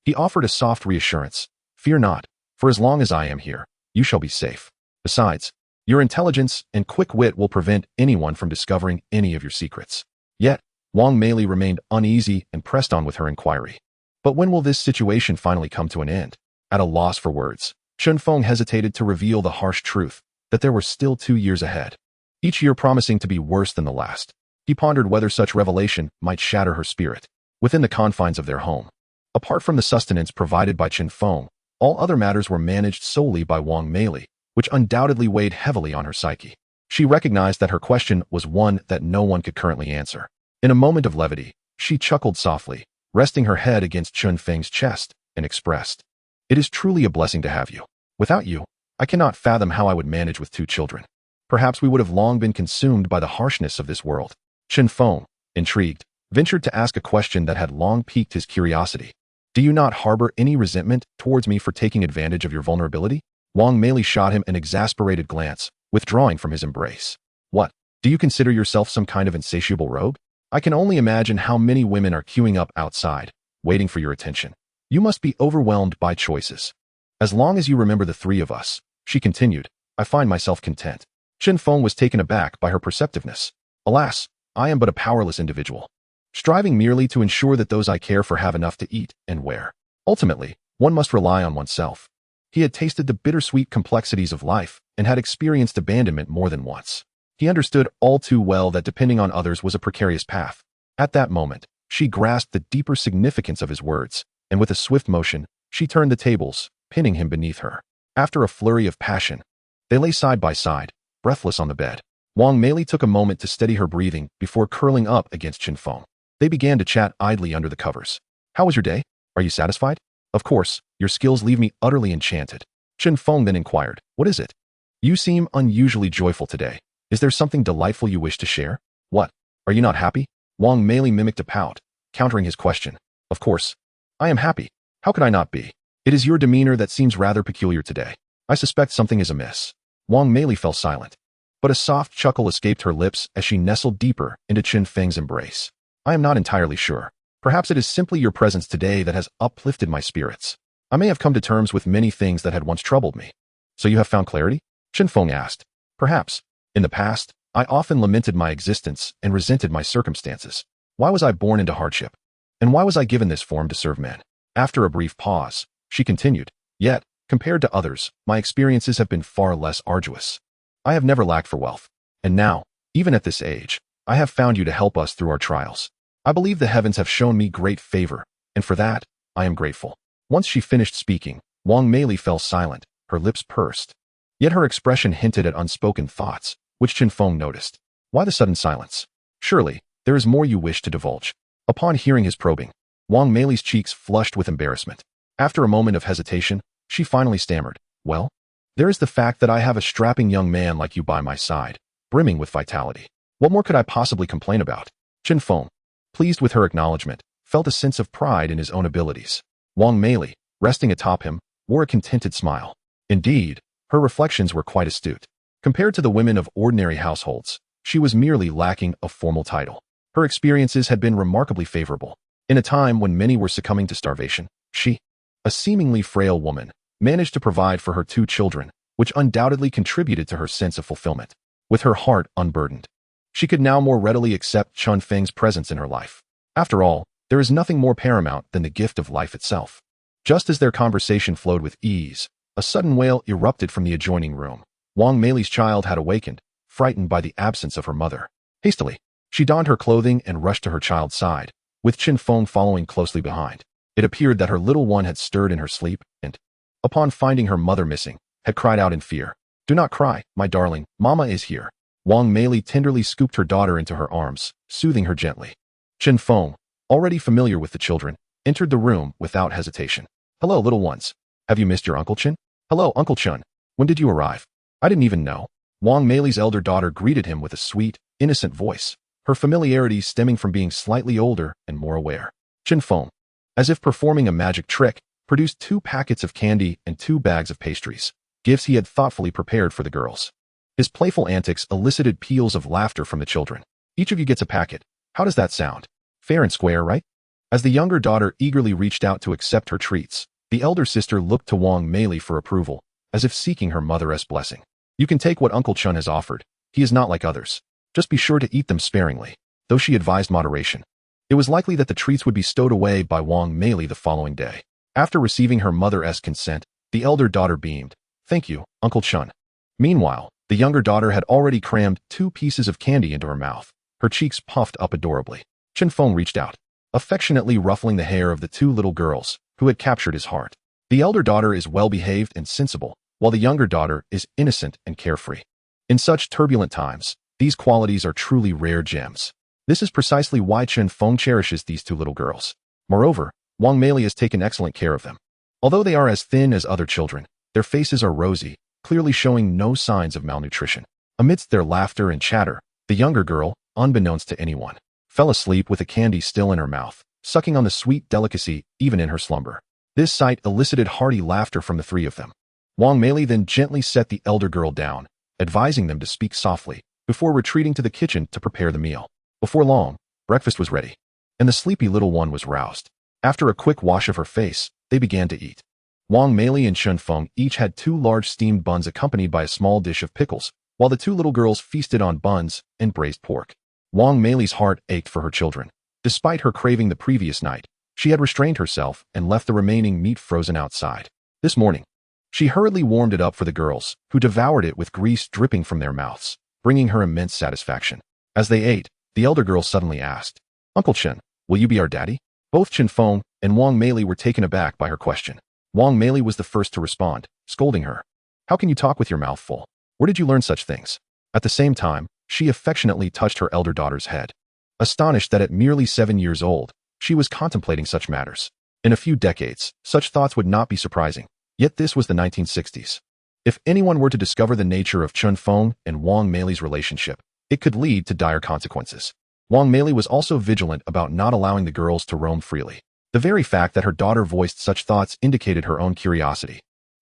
he offered a soft reassurance. "Fear not, for as long as I am here, you shall be safe. Besides, your intelligence and quick wit will prevent anyone from discovering any of your secrets." Yet, Wang Meili remained uneasy and pressed on with her inquiry. But when will this situation finally come to an end? At a loss for words, Feng hesitated to reveal the harsh truth that there were still 2 years ahead, each year promising to be worse than the last. He pondered whether such revelation might shatter her spirit. Within the confines of their home, apart from the sustenance provided by Feng, all other matters were managed solely by Wang Meili, which undoubtedly weighed heavily on her psyche. She recognized that her question was one that no one could currently answer. In a moment of levity, she chuckled softly, resting her head against Feng's chest, and expressed, "It is truly a blessing to have you. Without you, I cannot fathom how I would manage with 2 children. Perhaps we would have long been consumed by the harshness of this world." Feng, intrigued, ventured to ask a question that had long piqued his curiosity. "Do you not harbor any resentment towards me for taking advantage of your vulnerability?" Wang Meili shot him an exasperated glance, withdrawing from his embrace. "What? Do you consider yourself some kind of insatiable rogue? I can only imagine how many women are queuing up outside, waiting for your attention. You must be overwhelmed by choices. As long as you remember the 3 of us," she continued, "I find myself content." Feng was taken aback by her perceptiveness. "Alas, I am but a powerless individual, striving merely to ensure that those I care for have enough to eat and wear. Ultimately, one must rely on oneself." He had tasted the bittersweet complexities of life and had experienced abandonment more than once. He understood all too well that depending on others was a precarious path. At that moment, she grasped the deeper significance of his words, and with a swift motion, she turned the tables, pinning him beneath her. After a flurry of passion, they lay side by side, breathless on the bed. Wang Meili took a moment to steady her breathing before curling up against Feng. They began to chat idly under the covers. "How was your day? Are you satisfied? Of course, your skills leave me utterly enchanted." Feng then inquired, "What is it? You seem unusually joyful today." Is there something delightful you wish to share? What? Are you not happy? Wang Meili mimicked a pout, countering his question. Of course. I am happy. How could I not be? It is your demeanor that seems rather peculiar today. I suspect something is amiss. Wang Meili fell silent. But a soft chuckle escaped her lips as she nestled deeper into Qin Feng's embrace. I am not entirely sure. Perhaps it is simply your presence today that has uplifted my spirits. I may have come to terms with many things that had once troubled me. So you have found clarity? Qin Feng asked. Perhaps. In the past, I often lamented my existence and resented my circumstances. Why was I born into hardship? And why was I given this form to serve men? After a brief pause, she continued, yet, compared to others, my experiences have been far less arduous. I have never lacked for wealth. And now, even at this age, I have found you to help us through our trials. I believe the heavens have shown me great favor, and for that, I am grateful. Once she finished speaking, Wang Meili fell silent, her lips pursed. Yet her expression hinted at unspoken thoughts, which Qin Feng noticed. Why the sudden silence? Surely, there is more you wish to divulge. Upon hearing his probing, Wang Meili's cheeks flushed with embarrassment. After a moment of hesitation, she finally stammered, well, there is the fact that I have a strapping young man like you by my side, brimming with vitality. What more could I possibly complain about? Qin Feng, pleased with her acknowledgement, felt a sense of pride in his own abilities. Wang Meili, resting atop him, wore a contented smile. Indeed, her reflections were quite astute. Compared to the women of ordinary households, she was merely lacking a formal title. Her experiences had been remarkably favorable. In a time when many were succumbing to starvation, she, a seemingly frail woman, managed to provide for her 2 children, which undoubtedly contributed to her sense of fulfillment. With her heart unburdened, she could now more readily accept Qin Feng's presence in her life. After all, there is nothing more paramount than the gift of life itself. Just as their conversation flowed with ease, a sudden wail erupted from the adjoining room. Wang Meili's child had awakened, frightened by the absence of her mother. Hastily, she donned her clothing and rushed to her child's side, with Qin Feng following closely behind. It appeared that her little one had stirred in her sleep and, upon finding her mother missing, had cried out in fear. Do not cry, my darling, Mama is here. Wang Meili tenderly scooped her daughter into her arms, soothing her gently. Qin Feng, already familiar with the children, entered the room without hesitation. Hello, little ones. Have you missed your Uncle Qin? Hello, Uncle Qin. When did you arrive? I didn't even know. Wang Meili's elder daughter greeted him with a sweet, innocent voice, her familiarity stemming from being slightly older and more aware. Qin Feng, as if performing a magic trick, produced 2 packets of candy and 2 bags of pastries, gifts he had thoughtfully prepared for the girls. His playful antics elicited peals of laughter from the children. Each of you gets a packet. How does that sound? Fair and square, right? As the younger daughter eagerly reached out to accept her treats, the elder sister looked to Wang Meili for approval, as if seeking her mother's blessing. You can take what Uncle Qin has offered. He is not like others. Just be sure to eat them sparingly, though she advised moderation. It was likely that the treats would be stowed away by Wang Meili the following day. After receiving her mother's consent, the elder daughter beamed. Thank you, Uncle Qin. Meanwhile, the younger daughter had already crammed 2 pieces of candy into her mouth. Her cheeks puffed up adorably. Qin Feng reached out, affectionately ruffling the hair of the 2 little girls, who had captured his heart. The elder daughter is well-behaved and sensible, while the younger daughter is innocent and carefree. In such turbulent times, these qualities are truly rare gems. This is precisely why Qin Feng cherishes these 2 little girls. Moreover, Wang Meili has taken excellent care of them. Although they are as thin as other children, their faces are rosy, clearly showing no signs of malnutrition. Amidst their laughter and chatter, the younger girl, unbeknownst to anyone, fell asleep with a candy still in her mouth, sucking on the sweet delicacy even in her slumber. This sight elicited hearty laughter from the 3 of them. Wang Meili then gently set the elder girl down, advising them to speak softly, before retreating to the kitchen to prepare the meal. Before long, breakfast was ready, and the sleepy little one was roused. After a quick wash of her face, they began to eat. Wang Meili and Qin Feng each had 2 large steamed buns accompanied by a small dish of pickles, while the 2 little girls feasted on buns and braised pork. Wang Meili's heart ached for her children. Despite her craving the previous night, she had restrained herself and left the remaining meat frozen outside. This morning, she hurriedly warmed it up for the girls, who devoured it with grease dripping from their mouths, bringing her immense satisfaction. As they ate, the elder girl suddenly asked, Uncle Qin, will you be our daddy? Both Qin Feng and Wang Meili were taken aback by her question. Wang Meili was the first to respond, scolding her. How can you talk with your mouth full? Where did you learn such things? At the same time, she affectionately touched her elder daughter's head. Astonished that at merely 7 years old, she was contemplating such matters. In a few decades, such thoughts would not be surprising. Yet this was the 1960s. If anyone were to discover the nature of Chun Feng and Wang Mei's relationship, it could lead to dire consequences. Wang Mei was also vigilant about not allowing the girls to roam freely. The very fact that her daughter voiced such thoughts indicated her own curiosity.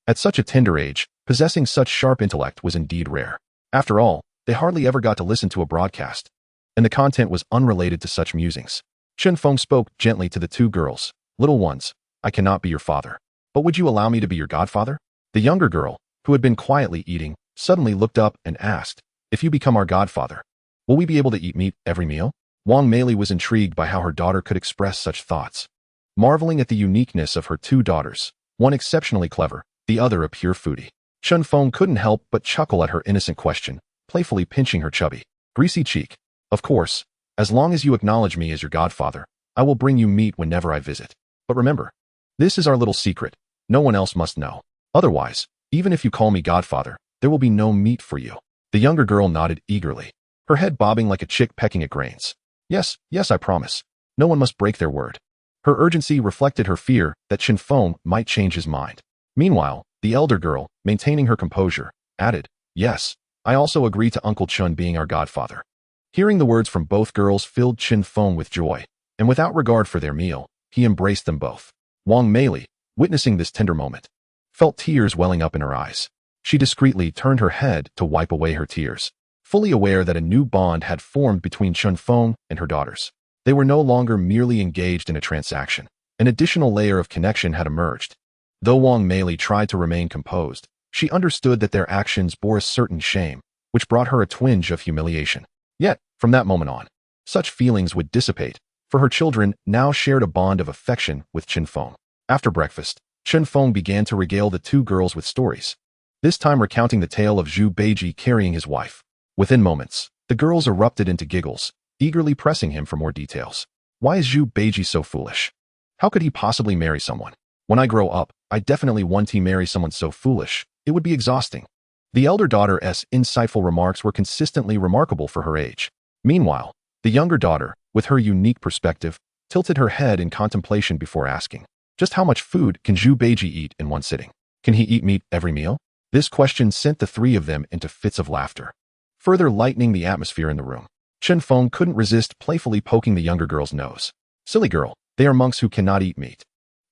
At such a tender age, possessing such sharp intellect was indeed rare. After all, they hardly ever got to listen to a broadcast, and the content was unrelated to such musings. Chun Feng spoke gently to the two girls. Little ones, I cannot be your father, but would you allow me to be your godfather? The younger girl, who had been quietly eating, suddenly looked up and asked, if you become our godfather, will we be able to eat meat every meal? Wang Mei was intrigued by how her daughter could express such thoughts. Marveling at the uniqueness of her two daughters, one exceptionally clever, the other a pure foodie, Chun Feng couldn't help but chuckle at her innocent question, playfully pinching her chubby, greasy cheek. Of course, as long as you acknowledge me as your godfather, I will bring you meat whenever I visit. But remember, this is our little secret. No one else must know. Otherwise, even if you call me godfather, there will be no meat for you. The younger girl nodded eagerly, her head bobbing like a chick pecking at grains. Yes, yes, I promise. No one must break their word. Her urgency reflected her fear that Chun Feng might change his mind. Meanwhile, the elder girl, maintaining her composure, added, yes, I also agree to Uncle Chun being our godfather. Hearing the words from both girls filled Chun Feng with joy, and without regard for their meal, he embraced them both. Wang Mei, witnessing this tender moment, felt tears welling up in her eyes. She discreetly turned her head to wipe away her tears, fully aware that a new bond had formed between Chun Feng and her daughters. They were no longer merely engaged in a transaction. An additional layer of connection had emerged. Though Wang Mei tried to remain composed, she understood that their actions bore a certain shame, which brought her a twinge of humiliation. Yet, from that moment on, such feelings would dissipate, for her children now shared a bond of affection with Chun Feng. After breakfast, Chun Feng began to regale the two girls with stories, this time recounting the tale of Zhu Beiji carrying his wife. Within moments, the girls erupted into giggles, eagerly pressing him for more details. Why is Zhu Beiji so foolish? How could he possibly marry someone? When I grow up, I definitely want to marry someone so foolish. It would be exhausting. The elder daughter's insightful remarks were consistently remarkable for her age. Meanwhile, the younger daughter, with her unique perspective, tilted her head in contemplation before asking, just how much food can Zhu Beiji eat in one sitting? Can he eat meat every meal? This question sent the three of them into fits of laughter, further lightening the atmosphere in the room. Chun Feng couldn't resist playfully poking the younger girl's nose. Silly girl, they are monks who cannot eat meat.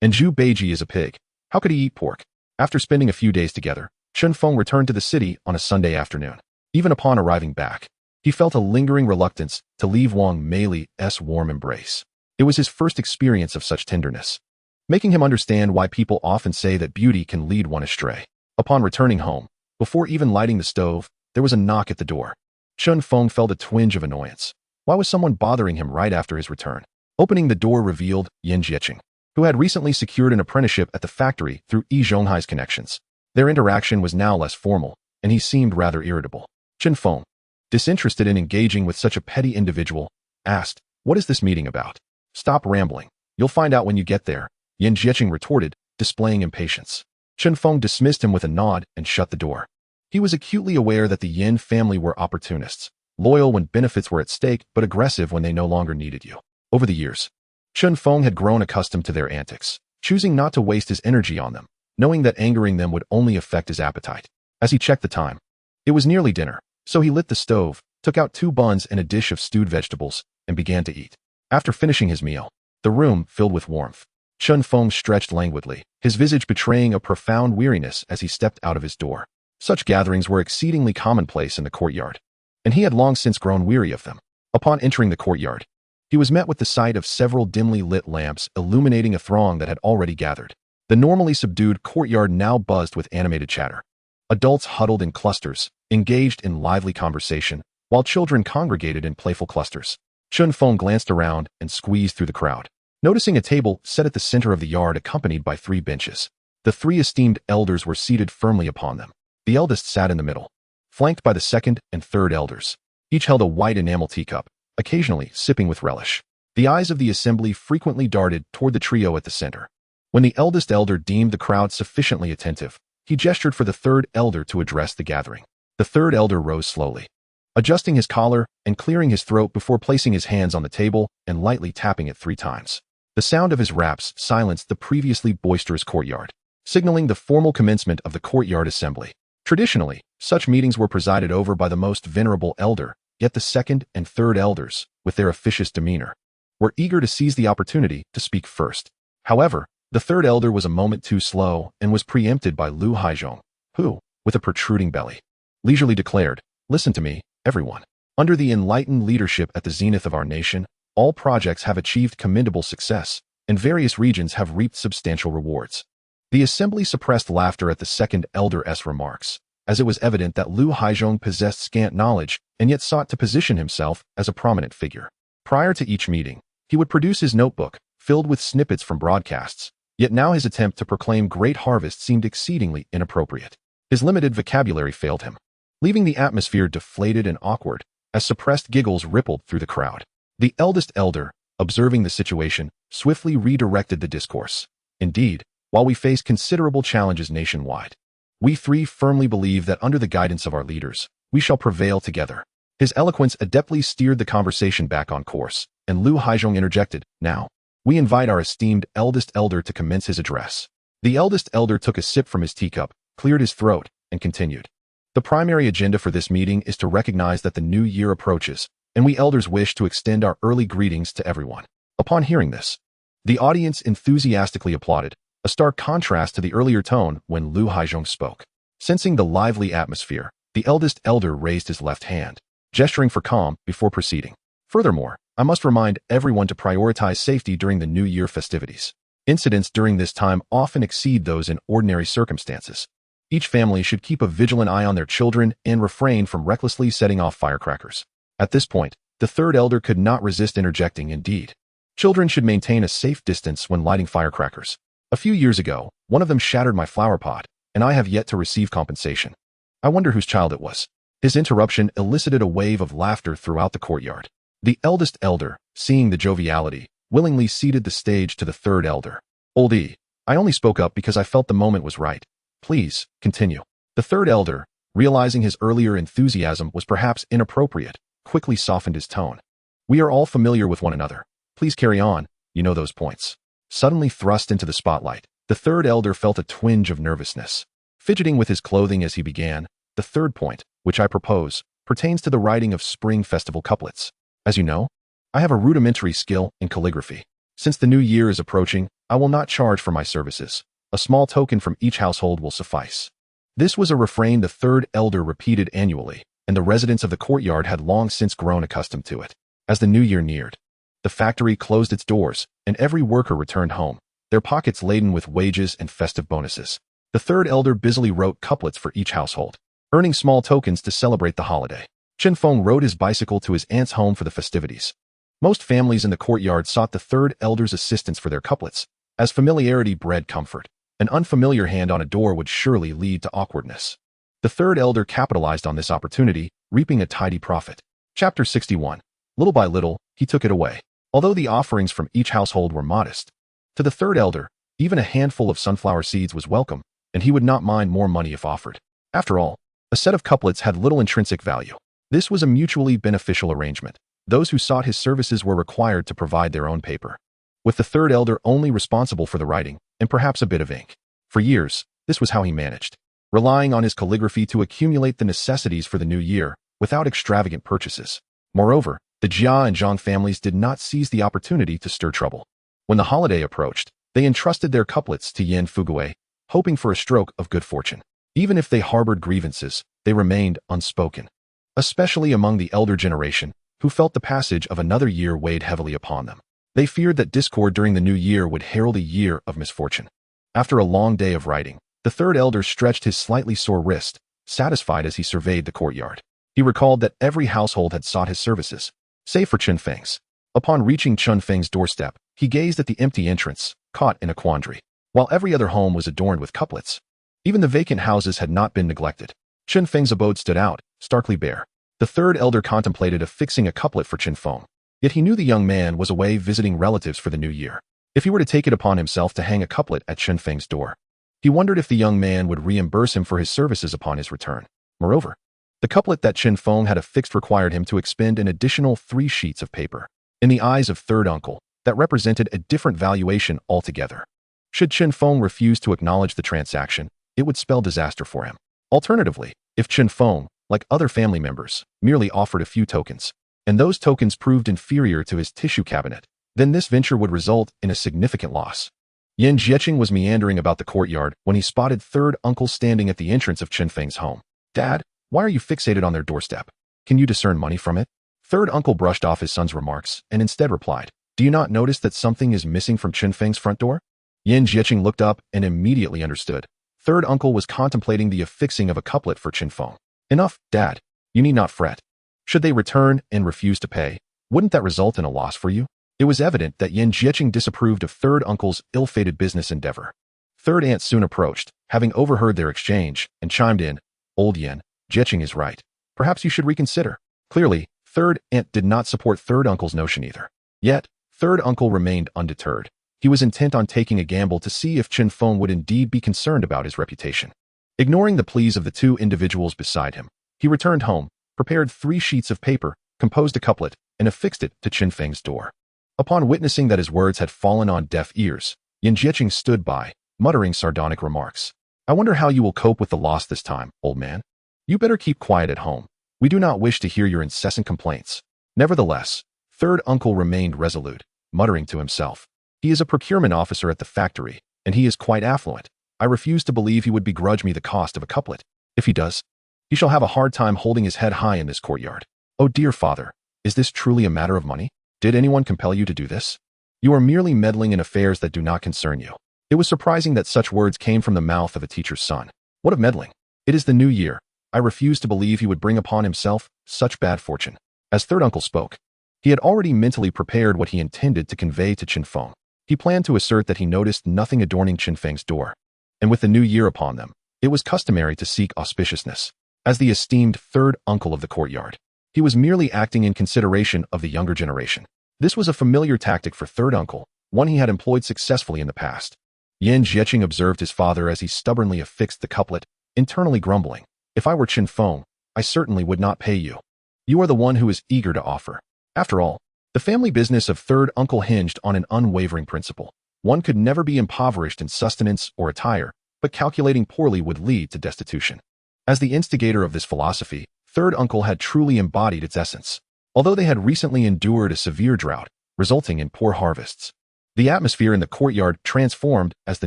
And Zhu Beiji is a pig. How could he eat pork? After spending a few days together, Chun Feng returned to the city on a Sunday afternoon. Even upon arriving back, he felt a lingering reluctance to leave Wang Mei's warm embrace. It was his first experience of such tenderness, making him understand why people often say that beauty can lead one astray. Upon returning home, before even lighting the stove, there was a knock at the door. Chun Feng felt a twinge of annoyance. Why was someone bothering him right after his return? Opening the door revealed Yan Jieqing, who had recently secured an apprenticeship at the factory through Yi Zhonghai's connections. Their interaction was now less formal, and he seemed rather irritable. Chun Feng, disinterested in engaging with such a petty individual, asked, what is this meeting about? Stop rambling. You'll find out when you get there, Yan Jieqing retorted, displaying impatience. Chun Feng dismissed him with a nod and shut the door. He was acutely aware that the Yin family were opportunists, loyal when benefits were at stake but aggressive when they no longer needed you. Over the years, Chun Feng had grown accustomed to their antics, choosing not to waste his energy on them, knowing that angering them would only affect his appetite. As he checked the time, it was nearly dinner, so he lit the stove, took out 2 buns and a dish of stewed vegetables, and began to eat. After finishing his meal, the room filled with warmth. Chun Feng stretched languidly, his visage betraying a profound weariness as he stepped out of his door. Such gatherings were exceedingly commonplace in the courtyard, and he had long since grown weary of them. Upon entering the courtyard, he was met with the sight of several dimly lit lamps illuminating a throng that had already gathered. The normally subdued courtyard now buzzed with animated chatter. Adults huddled in clusters, engaged in lively conversation, while children congregated in playful clusters. Chun Feng glanced around and squeezed through the crowd, noticing a table set at the center of the yard accompanied by 3 benches. The 3 esteemed elders were seated firmly upon them. The eldest sat in the middle, flanked by the 2nd and 3rd elders. Each held a white enamel teacup, occasionally sipping with relish. The eyes of the assembly frequently darted toward the trio at the center. When the eldest elder deemed the crowd sufficiently attentive, he gestured for the 3rd elder to address the gathering. The 3rd elder rose slowly, adjusting his collar and clearing his throat before placing his hands on the table and lightly tapping it 3 times. The sound of his raps silenced the previously boisterous courtyard, signaling the formal commencement of the courtyard assembly. Traditionally, such meetings were presided over by the most venerable elder, yet the second and third elders, with their officious demeanor, were eager to seize the opportunity to speak first. However, the third elder was a moment too slow and was preempted by Lu Haizhong, who, with a protruding belly, leisurely declared, "Listen to me, everyone. Under the enlightened leadership at the zenith of our nation, all projects have achieved commendable success, and various regions have reaped substantial rewards." The assembly suppressed laughter at the second elder's remarks, as it was evident that Lu Haizhong possessed scant knowledge and yet sought to position himself as a prominent figure. Prior to each meeting, he would produce his notebook, filled with snippets from broadcasts, yet now his attempt to proclaim great harvest seemed exceedingly inappropriate. His limited vocabulary failed him, leaving the atmosphere deflated and awkward, as suppressed giggles rippled through the crowd. The eldest elder, observing the situation, swiftly redirected the discourse. "Indeed, while we face considerable challenges nationwide, we three firmly believe that under the guidance of our leaders, we shall prevail together." His eloquence adeptly steered the conversation back on course, and Lu Haizhong interjected, "Now, we invite our esteemed eldest elder to commence his address." The eldest elder took a sip from his teacup, cleared his throat, and continued. "The primary agenda for this meeting is to recognize that the new year approaches, and we elders wish to extend our early greetings to everyone." Upon hearing this, the audience enthusiastically applauded, a stark contrast to the earlier tone when Lu Haizhong spoke. Sensing the lively atmosphere, the eldest elder raised his left hand, gesturing for calm before proceeding. "Furthermore, I must remind everyone to prioritize safety during the New Year festivities. Incidents during this time often exceed those in ordinary circumstances. Each family should keep a vigilant eye on their children and refrain from recklessly setting off firecrackers." At this point, the third elder could not resist interjecting, "Indeed, children should maintain a safe distance when lighting firecrackers. A few years ago, one of them shattered my flower pot, and I have yet to receive compensation. I wonder whose child it was." His interruption elicited a wave of laughter throughout the courtyard. The eldest elder, seeing the joviality, willingly ceded the stage to the third elder. "Oldie, I only spoke up because I felt the moment was right. Please, continue." The third elder, realizing his earlier enthusiasm was perhaps inappropriate, quickly softened his tone. "We are all familiar with one another. Please carry on, you know those points." Suddenly thrust into the spotlight, the third elder felt a twinge of nervousness. Fidgeting with his clothing as he began, "The third point, which I propose, pertains to the writing of spring festival couplets. As you know, I have a rudimentary skill in calligraphy. Since the new year is approaching, I will not charge for my services. A small token from each household will suffice." This was a refrain the third elder repeated annually, and the residents of the courtyard had long since grown accustomed to it. As the new year neared, the factory closed its doors, and every worker returned home, their pockets laden with wages and festive bonuses. The third elder busily wrote couplets for each household, earning small tokens to celebrate the holiday. Feng rode his bicycle to his aunt's home for the festivities. Most families in the courtyard sought the third elder's assistance for their couplets, as familiarity bred comfort. An unfamiliar hand on a door would surely lead to awkwardness. The third elder capitalized on this opportunity, reaping a tidy profit. Chapter 61. Little by little, he took it away. Although the offerings from each household were modest, to the third elder, even a handful of sunflower seeds was welcome, and he would not mind more money if offered. After all, a set of couplets had little intrinsic value. This was a mutually beneficial arrangement. Those who sought his services were required to provide their own paper, with the third elder only responsible for the writing, and perhaps a bit of ink. For years, this was how he managed, relying on his calligraphy to accumulate the necessities for the new year, without extravagant purchases. Moreover, the Jia and Zhang families did not seize the opportunity to stir trouble. When the holiday approached, they entrusted their couplets to Yan Fugui, hoping for a stroke of good fortune. Even if they harbored grievances, they remained unspoken, especially among the elder generation, who felt the passage of another year weighed heavily upon them. They feared that discord during the new year would herald a year of misfortune. After a long day of writing, the third elder stretched his slightly sore wrist, satisfied as he surveyed the courtyard. He recalled that every household had sought his services, save for Feng's. Upon reaching Feng's doorstep, he gazed at the empty entrance, caught in a quandary. While every other home was adorned with couplets, even the vacant houses had not been neglected. Feng's abode stood out, starkly bare. The third elder contemplated affixing a couplet for Feng. Yet he knew the young man was away visiting relatives for the new year. If he were to take it upon himself to hang a couplet at Feng's door, he wondered if the young man would reimburse him for his services upon his return. Moreover, the couplet that Feng had affixed required him to expend an additional 3 sheets of paper. In the eyes of third uncle, that represented a different valuation altogether. Should Feng refuse to acknowledge the transaction, it would spell disaster for him. Alternatively, if Chen Feng, like other family members, merely offered a few tokens, and those tokens proved inferior to his tissue cabinet, then this venture would result in a significant loss. Yan Jieqing was meandering about the courtyard when he spotted third uncle standing at the entrance of Chen Feng's home. Dad, why are you fixated on their doorstep? Can you discern money from it? Third uncle brushed off his son's remarks and instead replied, do you not notice that something is missing from Chen Feng's front door? Yan Jieqing looked up and immediately understood. Third uncle was contemplating the affixing of a couplet for Chen Feng. Enough, Dad. You need not fret. Should they return and refuse to pay, wouldn't that result in a loss for you? It was evident that Yan Jieqing disapproved of third uncle's ill-fated business endeavor. Third aunt soon approached, having overheard their exchange, and chimed in, Old Yan, Jieqing is right. Perhaps you should reconsider. Clearly, third aunt did not support third uncle's notion either. Yet, third uncle remained undeterred. He was intent on taking a gamble to see if Chen Feng would indeed be concerned about his reputation. Ignoring the pleas of the two individuals beside him, he returned home, prepared 3 sheets of paper, composed a couplet, and affixed it to Chen Feng's door. Upon witnessing that his words had fallen on deaf ears, Yan Jieqing stood by, muttering sardonic remarks. I wonder how you will cope with the loss this time, old man. You better keep quiet at home. We do not wish to hear your incessant complaints. Nevertheless, third uncle remained resolute, muttering to himself. He is a procurement officer at the factory, and he is quite affluent. I refuse to believe he would begrudge me the cost of a couplet. If he does, he shall have a hard time holding his head high in this courtyard. Oh dear father, is this truly a matter of money? Did anyone compel you to do this? You are merely meddling in affairs that do not concern you. It was surprising that such words came from the mouth of a teacher's son. What of meddling? It is the new year. I refuse to believe he would bring upon himself such bad fortune. As third uncle spoke, he had already mentally prepared what he intended to convey to Chen Feng. He planned to assert that he noticed nothing adorning Chen Feng's door. And with the new year upon them, it was customary to seek auspiciousness. As the esteemed third uncle of the courtyard, he was merely acting in consideration of the younger generation. This was a familiar tactic for third uncle, one he had employed successfully in the past. Yan Jieqing observed his father as he stubbornly affixed the couplet, internally grumbling, if I were Chen Feng, I certainly would not pay you. You are the one who is eager to offer. After all, the family business of third uncle hinged on an unwavering principle. One could never be impoverished in sustenance or attire, but calculating poorly would lead to destitution. As the instigator of this philosophy, third uncle had truly embodied its essence. Although they had recently endured a severe drought, resulting in poor harvests, the atmosphere in the courtyard transformed as the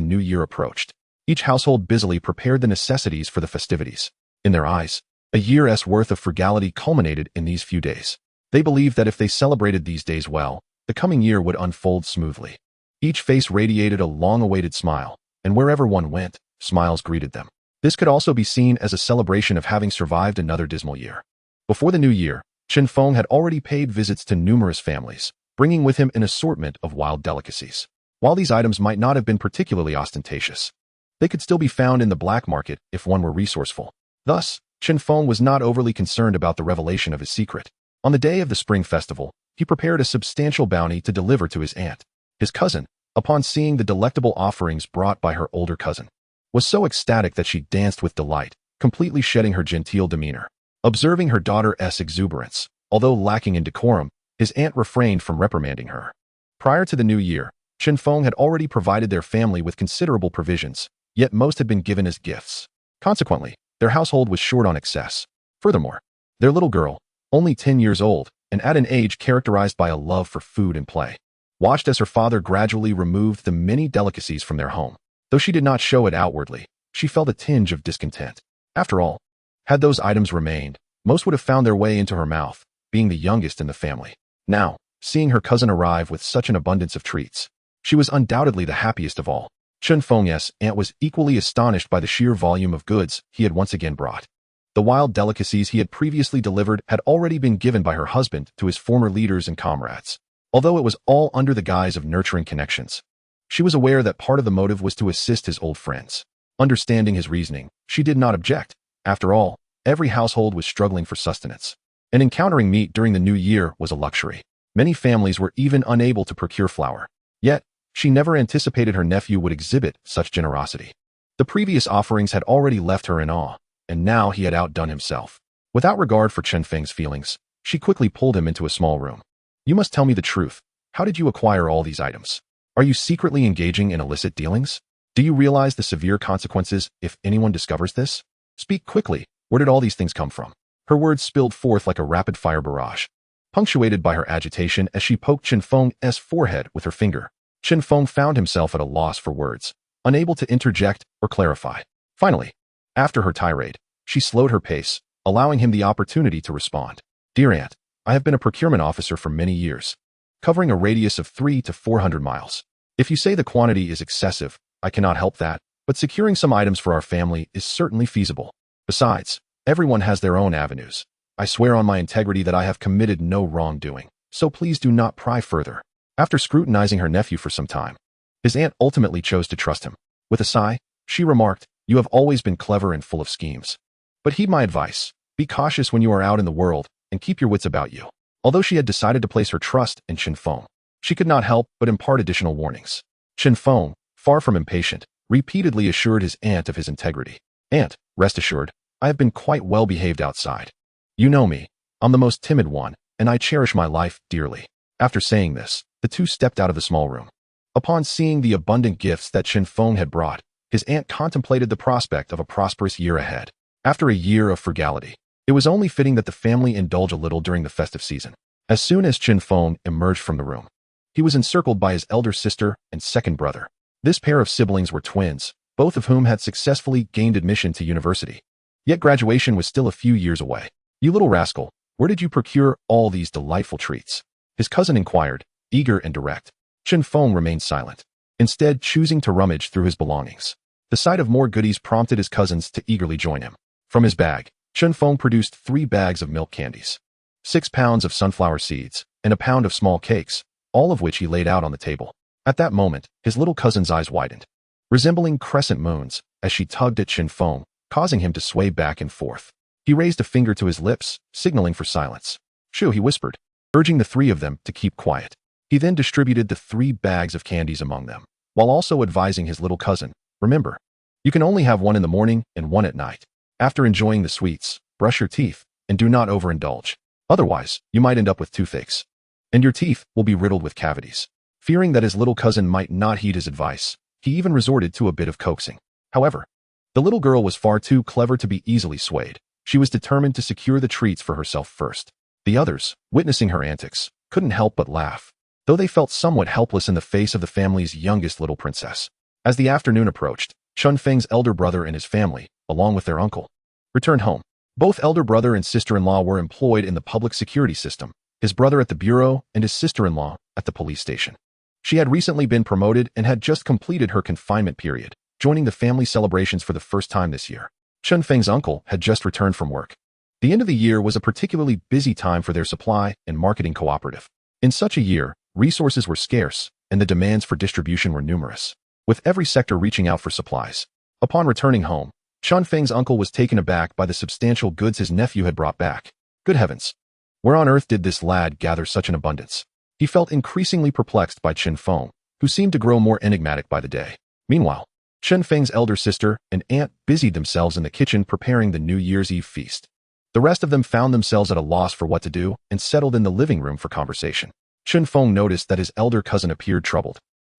new year approached. Each household busily prepared the necessities for the festivities. In their eyes, a year's worth of frugality culminated in these few days. They believed that if they celebrated these days well, the coming year would unfold smoothly. Each face radiated a long-awaited smile, and wherever one went, smiles greeted them. This could also be seen as a celebration of having survived another dismal year. Before the new year, Chen Feng had already paid visits to numerous families, bringing with him an assortment of wild delicacies. While these items might not have been particularly ostentatious, they could still be found in the black market if one were resourceful. Thus, Chen Feng was not overly concerned about the revelation of his secret. On the day of the spring festival, he prepared a substantial bounty to deliver to his aunt. His cousin, upon seeing the delectable offerings brought by her older cousin, was so ecstatic that she danced with delight, completely shedding her genteel demeanor. Observing her daughter's exuberance, although lacking in decorum, his aunt refrained from reprimanding her. Prior to the new year, Chen Feng had already provided their family with considerable provisions, yet most had been given as gifts. Consequently, their household was short on excess. Furthermore, their little girl, only 10 years old, and at an age characterized by a love for food and play, watched as her father gradually removed the many delicacies from their home. Though she did not show it outwardly, she felt a tinge of discontent. After all, had those items remained, most would have found their way into her mouth, being the youngest in the family. Now, seeing her cousin arrive with such an abundance of treats, she was undoubtedly the happiest of all. Chen Feng's aunt was equally astonished by the sheer volume of goods he had once again brought. The wild delicacies he had previously delivered had already been given by her husband to his former leaders and comrades. Although it was all under the guise of nurturing connections, she was aware that part of the motive was to assist his old friends. Understanding his reasoning, she did not object. After all, every household was struggling for sustenance, and encountering meat during the new year was a luxury. Many families were even unable to procure flour. Yet, she never anticipated her nephew would exhibit such generosity. The previous offerings had already left her in awe, and now he had outdone himself. Without regard for Chen Feng's feelings, she quickly pulled him into a small room. You must tell me the truth. How did you acquire all these items? Are you secretly engaging in illicit dealings? Do you realize the severe consequences if anyone discovers this? Speak quickly. Where did all these things come from? Her words spilled forth like a rapid-fire barrage, punctuated by her agitation as she poked Chen Feng's forehead with her finger. Chen Feng found himself at a loss for words, unable to interject or clarify. Finally, after her tirade, she slowed her pace, allowing him the opportunity to respond. Dear Aunt, I have been a procurement officer for many years, covering a radius of 300 to 400 miles. If you say the quantity is excessive, I cannot help that, but securing some items for our family is certainly feasible. Besides, everyone has their own avenues. I swear on my integrity that I have committed no wrongdoing, so please do not pry further. After scrutinizing her nephew for some time, his aunt ultimately chose to trust him. With a sigh, she remarked, You have always been clever and full of schemes. But heed my advice. Be cautious when you are out in the world, and keep your wits about you. Although she had decided to place her trust in Chen Feng, she could not help but impart additional warnings. Chen Feng, far from impatient, repeatedly assured his aunt of his integrity. Aunt, rest assured, I have been quite well behaved outside. You know me, I'm the most timid one, and I cherish my life dearly. After saying this, the two stepped out of the small room. Upon seeing the abundant gifts that Chen Feng had brought, his aunt contemplated the prospect of a prosperous year ahead. After a year of frugality, it was only fitting that the family indulge a little during the festive season. As soon as Chen Feng emerged from the room, he was encircled by his elder sister and second brother. This pair of siblings were twins, both of whom had successfully gained admission to university. Yet graduation was still a few years away. You little rascal, where did you procure all these delightful treats? His cousin inquired, eager and direct. Chen Feng remained silent, instead choosing to rummage through his belongings. The sight of more goodies prompted his cousins to eagerly join him. From his bag, Chen Feng produced 3 bags of milk candies, 6 pounds of sunflower seeds, and a pound of small cakes, all of which he laid out on the table. At that moment, his little cousin's eyes widened, resembling crescent moons, as she tugged at Chen Feng, causing him to sway back and forth. He raised a finger to his lips, signaling for silence. Shoo, he whispered, urging the 3 of them to keep quiet. He then distributed the 3 bags of candies among them, while also advising his little cousin, remember, you can only have one in the morning and one at night. After enjoying the sweets, brush your teeth, and do not overindulge. Otherwise, you might end up with toothaches, and your teeth will be riddled with cavities. Fearing that his little cousin might not heed his advice, he even resorted to a bit of coaxing. However, the little girl was far too clever to be easily swayed. She was determined to secure the treats for herself first. The others, witnessing her antics, couldn't help but laugh, though they felt somewhat helpless in the face of the family's youngest little princess. As the afternoon approached, Chen Feng's elder brother and his family, along with their uncle, returned home. Both elder brother and sister-in-law were employed in the public security system, his brother at the bureau and his sister-in-law at the police station. She had recently been promoted and had just completed her confinement period, joining the family celebrations for the first time this year. Chen Feng's uncle had just returned from work. The end of the year was a particularly busy time for their supply and marketing cooperative. In such a year, resources were scarce, and the demands for distribution were numerous, with every sector reaching out for supplies. Upon returning home, Chen Feng's uncle was taken aback by the substantial goods his nephew had brought back. Good heavens! Where on earth did this lad gather such an abundance? He felt increasingly perplexed by Chen Feng, who seemed to grow more enigmatic by the day. Meanwhile, Chen Feng's elder sister and aunt busied themselves in the kitchen preparing the New Year's Eve feast. The rest of them found themselves at a loss for what to do and settled in the living room for conversation. Chen Feng noticed that his elder cousin appeared troubled,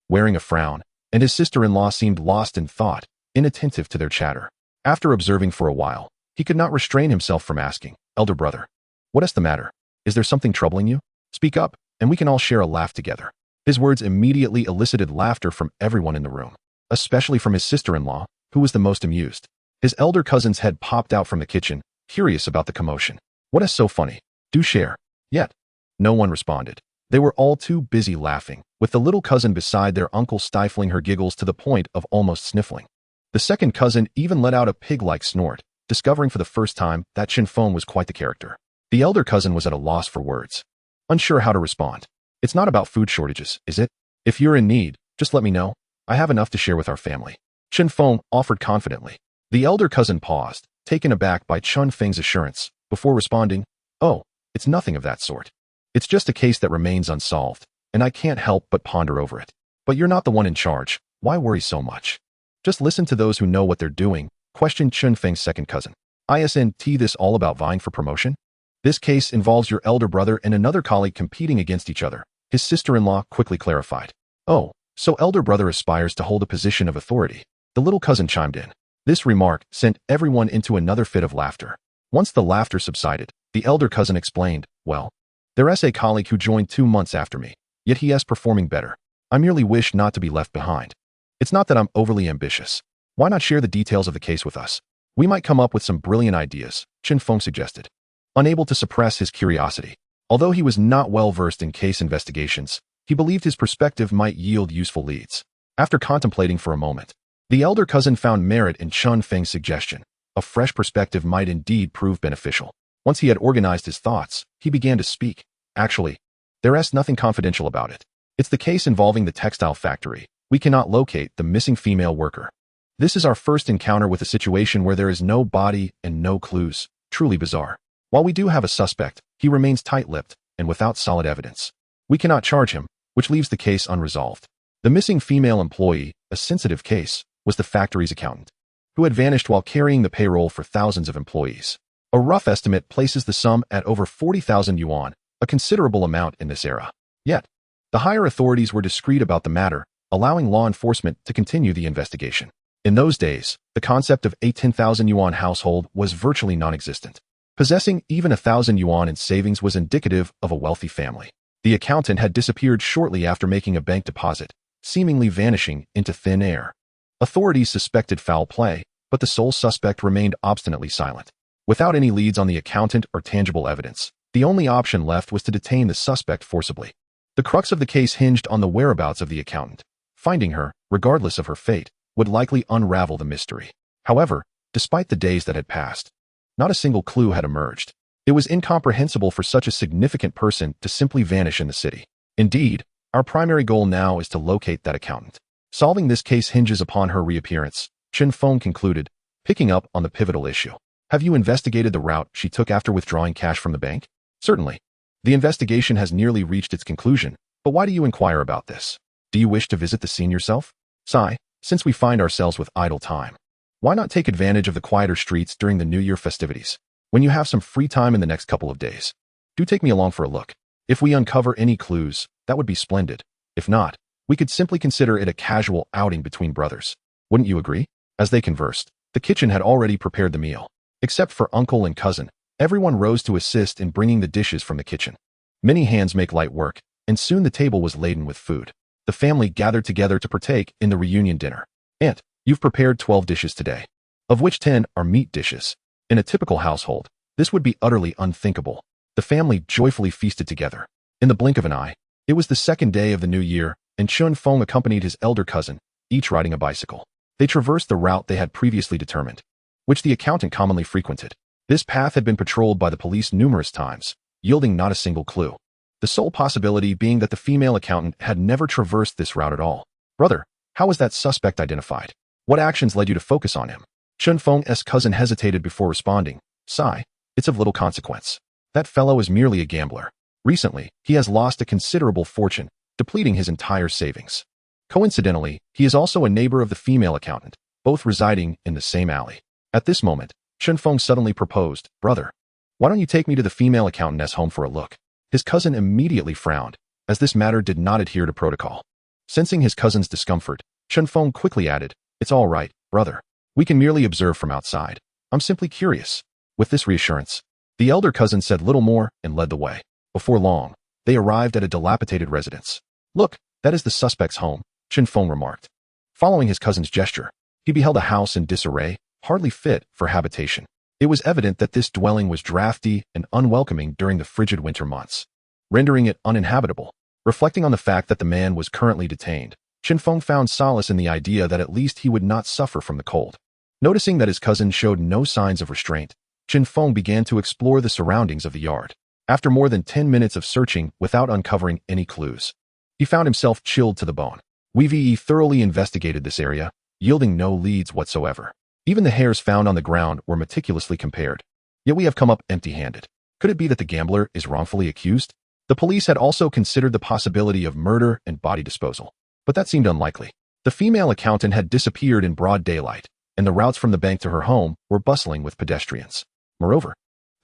wearing a frown, and his sister-in-law seemed lost in thought, inattentive to their chatter. After observing for a while, he could not restrain himself from asking, Elder brother, what is the matter? Is there something troubling you? Speak up, and we can all share a laugh together. His words immediately elicited laughter from everyone in the room, especially from his sister-in-law, who was the most amused. His elder cousin's head popped out from the kitchen, curious about the commotion. What is so funny? Do share. Yet, no one responded. They were all too busy laughing, with the little cousin beside their uncle stifling her giggles to the point of almost sniffling. The second cousin even let out a pig-like snort, discovering for the first time that Chen Feng was quite the character. The elder cousin was at a loss for words, unsure how to respond. It's not about food shortages, is it? If you're in need, just let me know. I have enough to share with our family. Chen Feng offered confidently. The elder cousin paused, taken aback by Chen Feng's assurance, before responding, Oh, it's nothing of that sort. It's just a case that remains unsolved, and I can't help but ponder over it. But you're not the one in charge. Why worry so much? Just listen to those who know what they're doing, questioned Chen Feng's second cousin. Isn't this all about vying for promotion? This case involves your elder brother and another colleague competing against each other, his sister-in-law quickly clarified. Oh, so elder brother aspires to hold a position of authority. The little cousin chimed in. This remark sent everyone into another fit of laughter. Once the laughter subsided, the elder cousin explained, well, there's a colleague who joined 2 months after me, yet he is performing better. I merely wish not to be left behind. It's not that I'm overly ambitious. Why not share the details of the case with us? We might come up with some brilliant ideas, Feng suggested. Unable to suppress his curiosity. Although he was not well versed in case investigations, he believed his perspective might yield useful leads. After contemplating for a moment, the elder cousin found merit in Feng's suggestion. A fresh perspective might indeed prove beneficial. Once he had organized his thoughts, he began to speak. Actually, there's nothing confidential about it. It's the case involving the textile factory. We cannot locate the missing female worker. This is our first encounter with a situation where there is no body and no clues. Truly bizarre. While we do have a suspect, he remains tight-lipped and without solid evidence. We cannot charge him, which leaves the case unresolved. The missing female employee, a sensitive case, was the factory's accountant, who had vanished while carrying the payroll for thousands of employees. A rough estimate places the sum at over 40,000 yuan, a considerable amount in this era. Yet, the higher authorities were discreet about the matter, allowing law enforcement to continue the investigation. In those days, the concept of a 10,000 yuan household was virtually non-existent. Possessing even 1,000 yuan in savings was indicative of a wealthy family. The accountant had disappeared shortly after making a bank deposit, seemingly vanishing into thin air. Authorities suspected foul play, but the sole suspect remained obstinately silent. Without any leads on the accountant or tangible evidence, the only option left was to detain the suspect forcibly. The crux of the case hinged on the whereabouts of the accountant. Finding her, regardless of her fate, would likely unravel the mystery. However, despite the days that had passed, not a single clue had emerged. It was incomprehensible for such a significant person to simply vanish in the city. Indeed, our primary goal now is to locate that accountant. Solving this case hinges upon her reappearance, Feng concluded, picking up on the pivotal issue. Have you investigated the route she took after withdrawing cash from the bank? Certainly. The investigation has nearly reached its conclusion, but why do you inquire about this? Do you wish to visit the scene yourself? Sigh, since we find ourselves with idle time, why not take advantage of the quieter streets during the New Year festivities? When you have some free time in the next couple of days, do take me along for a look. If we uncover any clues, that would be splendid. If not, we could simply consider it a casual outing between brothers. Wouldn't you agree? As they conversed, the kitchen had already prepared the meal. Except for uncle and cousin, everyone rose to assist in bringing the dishes from the kitchen. Many hands make light work, and soon the table was laden with food. The family gathered together to partake in the reunion dinner. Aunt, you've prepared 12 dishes today, of which 10 are meat dishes. In a typical household, this would be utterly unthinkable. The family joyfully feasted together. In the blink of an eye, it was the second day of the new year, and Feng accompanied his elder cousin, each riding a bicycle. They traversed the route they had previously determined, which the accountant commonly frequented. This path had been patrolled by the police numerous times, yielding not a single clue. The sole possibility being that the female accountant had never traversed this route at all. Brother, how was that suspect identified? What actions led you to focus on him? Feng's cousin hesitated before responding. Sigh, it's of little consequence. That fellow is merely a gambler. Recently, he has lost a considerable fortune, depleting his entire savings. Coincidentally, he is also a neighbor of the female accountant, both residing in the same alley. At this moment, Feng suddenly proposed, Brother, why don't you take me to the female accountant's home for a look? His cousin immediately frowned, as this matter did not adhere to protocol. Sensing his cousin's discomfort, Feng quickly added, It's all right, brother. We can merely observe from outside. I'm simply curious. With this reassurance, the elder cousin said little more and led the way. Before long, they arrived at a dilapidated residence. Look, that is the suspect's home, Feng remarked. Following his cousin's gesture, he beheld a house in disarray, hardly fit for habitation. It was evident that this dwelling was drafty and unwelcoming during the frigid winter months, rendering it uninhabitable. Reflecting on the fact that the man was currently detained, Feng found solace in the idea that at least he would not suffer from the cold. Noticing that his cousin showed no signs of restraint, Feng began to explore the surroundings of the yard. After more than 10 minutes of searching without uncovering any clues, he found himself chilled to the bone. We've thoroughly investigated this area, yielding no leads whatsoever. Even the hairs found on the ground were meticulously compared. Yet we have come up empty-handed. Could it be that the gambler is wrongfully accused? The police had also considered the possibility of murder and body disposal, but that seemed unlikely. The female accountant had disappeared in broad daylight, and the routes from the bank to her home were bustling with pedestrians. Moreover,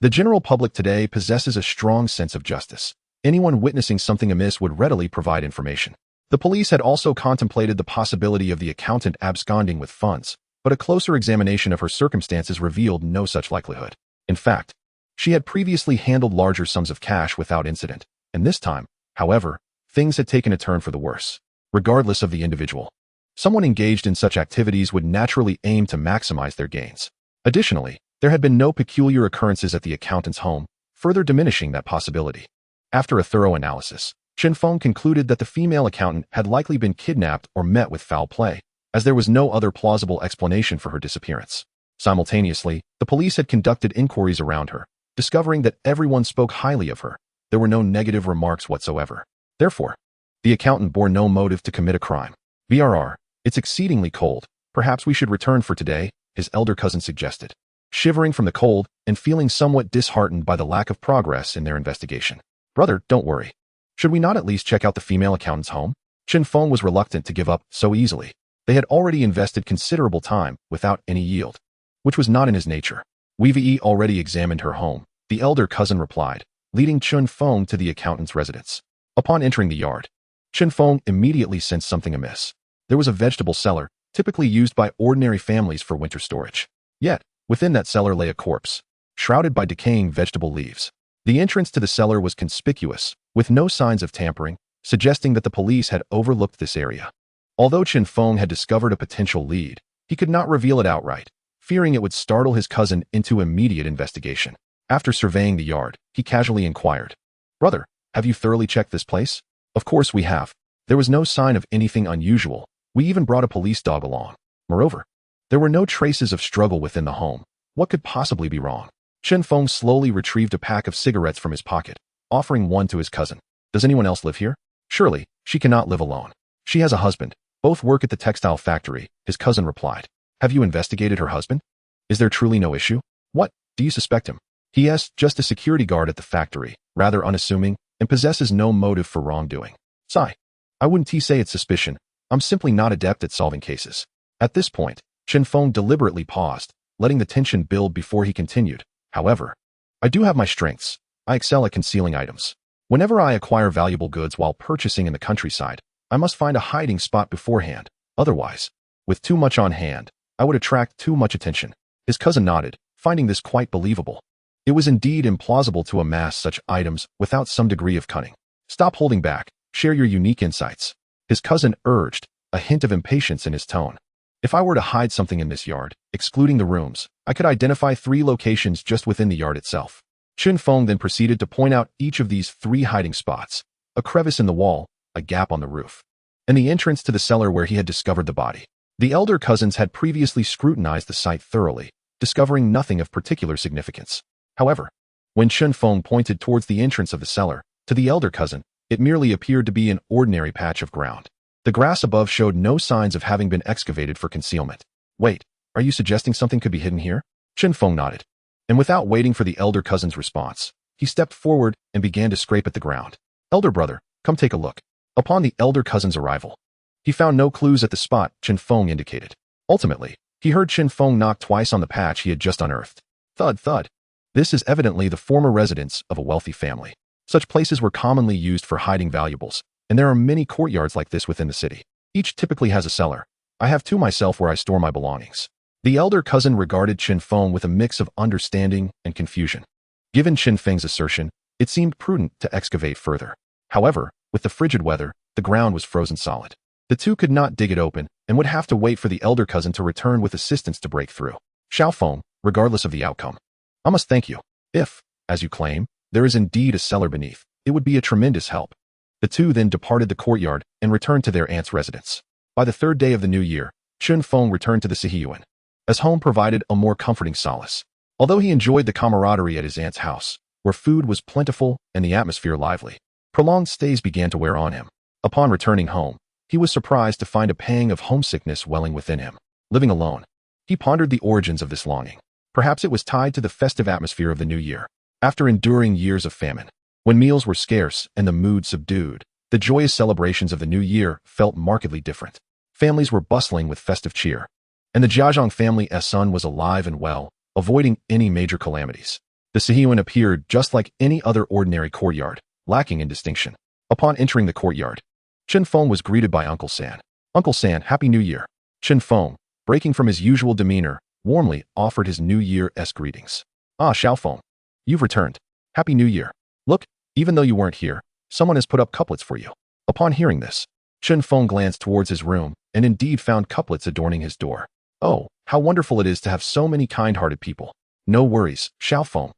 the general public today possesses a strong sense of justice. Anyone witnessing something amiss would readily provide information. The police had also contemplated the possibility of the accountant absconding with funds, but a closer examination of her circumstances revealed no such likelihood. In fact, she had previously handled larger sums of cash without incident, and this time, however, things had taken a turn for the worse. Regardless of the individual, someone engaged in such activities would naturally aim to maximize their gains. Additionally, there had been no peculiar occurrences at the accountant's home, further diminishing that possibility. After a thorough analysis, Feng concluded that the female accountant had likely been kidnapped or met with foul play, as there was no other plausible explanation for her disappearance. Simultaneously, the police had conducted inquiries around her, discovering that everyone spoke highly of her. There were no negative remarks whatsoever. Therefore, the accountant bore no motive to commit a crime. VRR, it's exceedingly cold. Perhaps we should return for today, his elder cousin suggested, shivering from the cold and feeling somewhat disheartened by the lack of progress in their investigation. Brother, don't worry. Should we not at least check out the female accountant's home? Feng was reluctant to give up so easily. They had already invested considerable time without any yield, which was not in his nature. We've already examined her home, the elder cousin replied, leading Feng to the accountant's residence. Upon entering the yard, Feng immediately sensed something amiss. There was a vegetable cellar, typically used by ordinary families for winter storage. Yet, within that cellar lay a corpse, shrouded by decaying vegetable leaves. The entrance to the cellar was conspicuous, with no signs of tampering, suggesting that the police had overlooked this area. Although Feng had discovered a potential lead, he could not reveal it outright, fearing it would startle his cousin into immediate investigation. After surveying the yard, he casually inquired, "Brother, have you thoroughly checked this place?" "Of course we have. There was no sign of anything unusual. We even brought a police dog along. Moreover, there were no traces of struggle within the home. What could possibly be wrong?" Feng slowly retrieved a pack of cigarettes from his pocket, offering one to his cousin. "Does anyone else live here?" "Surely, she cannot live alone. She has a husband. Both work at the textile factory," his cousin replied. "Have you investigated her husband? Is there truly no issue?" "What, do you suspect him?" "He is just a security guard at the factory, rather unassuming, and possesses no motive for wrongdoing." "Sigh. I wouldn't say it's suspicion. I'm simply not adept at solving cases." At this point, Feng deliberately paused, letting the tension build before he continued. "However, I do have my strengths. I excel at concealing items. Whenever I acquire valuable goods while purchasing in the countryside, I must find a hiding spot beforehand. Otherwise, with too much on hand, I would attract too much attention." His cousin nodded, finding this quite believable. It was indeed implausible to amass such items without some degree of cunning. "Stop holding back. Share your unique insights," his cousin urged, a hint of impatience in his tone. "If I were to hide something in this yard, excluding the rooms, I could identify 3 locations just within the yard itself." Feng then proceeded to point out each of these 3 hiding spots: a crevice in the wall, a gap on the roof, and the entrance to the cellar where he had discovered the body. The elder cousins had previously scrutinized the site thoroughly, discovering nothing of particular significance. However, when Feng pointed towards the entrance of the cellar, to the elder cousin, it merely appeared to be an ordinary patch of ground. The grass above showed no signs of having been excavated for concealment. "Wait, are you suggesting something could be hidden here?" Feng nodded, and without waiting for the elder cousin's response, he stepped forward and began to scrape at the ground. "Elder brother, come take a look." Upon the elder cousin's arrival, he found no clues at the spot Feng indicated. Ultimately, he heard Feng knock twice on the patch he had just unearthed. Thud, thud. This is evidently the former residence of a wealthy family. Such places were commonly used for hiding valuables, and there are many courtyards like this within the city. Each typically has a cellar. I have 2 myself where I store my belongings. The elder cousin regarded Feng with a mix of understanding and confusion. Given Feng's assertion, it seemed prudent to excavate further. However, with the frigid weather, the ground was frozen solid. The 2 could not dig it open and would have to wait for the elder cousin to return with assistance to break through. Feng, regardless of the outcome, "I must thank you. If, as you claim, there is indeed a cellar beneath, it would be a tremendous help." The 2 then departed the courtyard and returned to their aunt's residence. By the 3rd day of the new year, Feng returned to the Sahyuan, as home provided a more comforting solace. Although he enjoyed the camaraderie at his aunt's house, where food was plentiful and the atmosphere lively, prolonged stays began to wear on him. Upon returning home, he was surprised to find a pang of homesickness welling within him. Living alone, he pondered the origins of this longing. Perhaps it was tied to the festive atmosphere of the new year. After enduring years of famine, when meals were scarce and the mood subdued, the joyous celebrations of the new year felt markedly different. Families were bustling with festive cheer, and the Jiazhong family's son was alive and well, avoiding any major calamities. The Sahyuan appeared just like any other ordinary courtyard, lacking in distinction. Upon entering the courtyard, Feng was greeted by Uncle San. "Uncle San, Happy New Year." Feng, breaking from his usual demeanor, warmly offered his New Year-esque greetings. Ah, Feng, you've returned. Happy New Year. Look, even though you weren't here, someone has put up couplets for you. Upon hearing this, Feng glanced towards his room and indeed found couplets adorning his door. Oh, how wonderful it is to have so many kind-hearted people. No worries, Feng.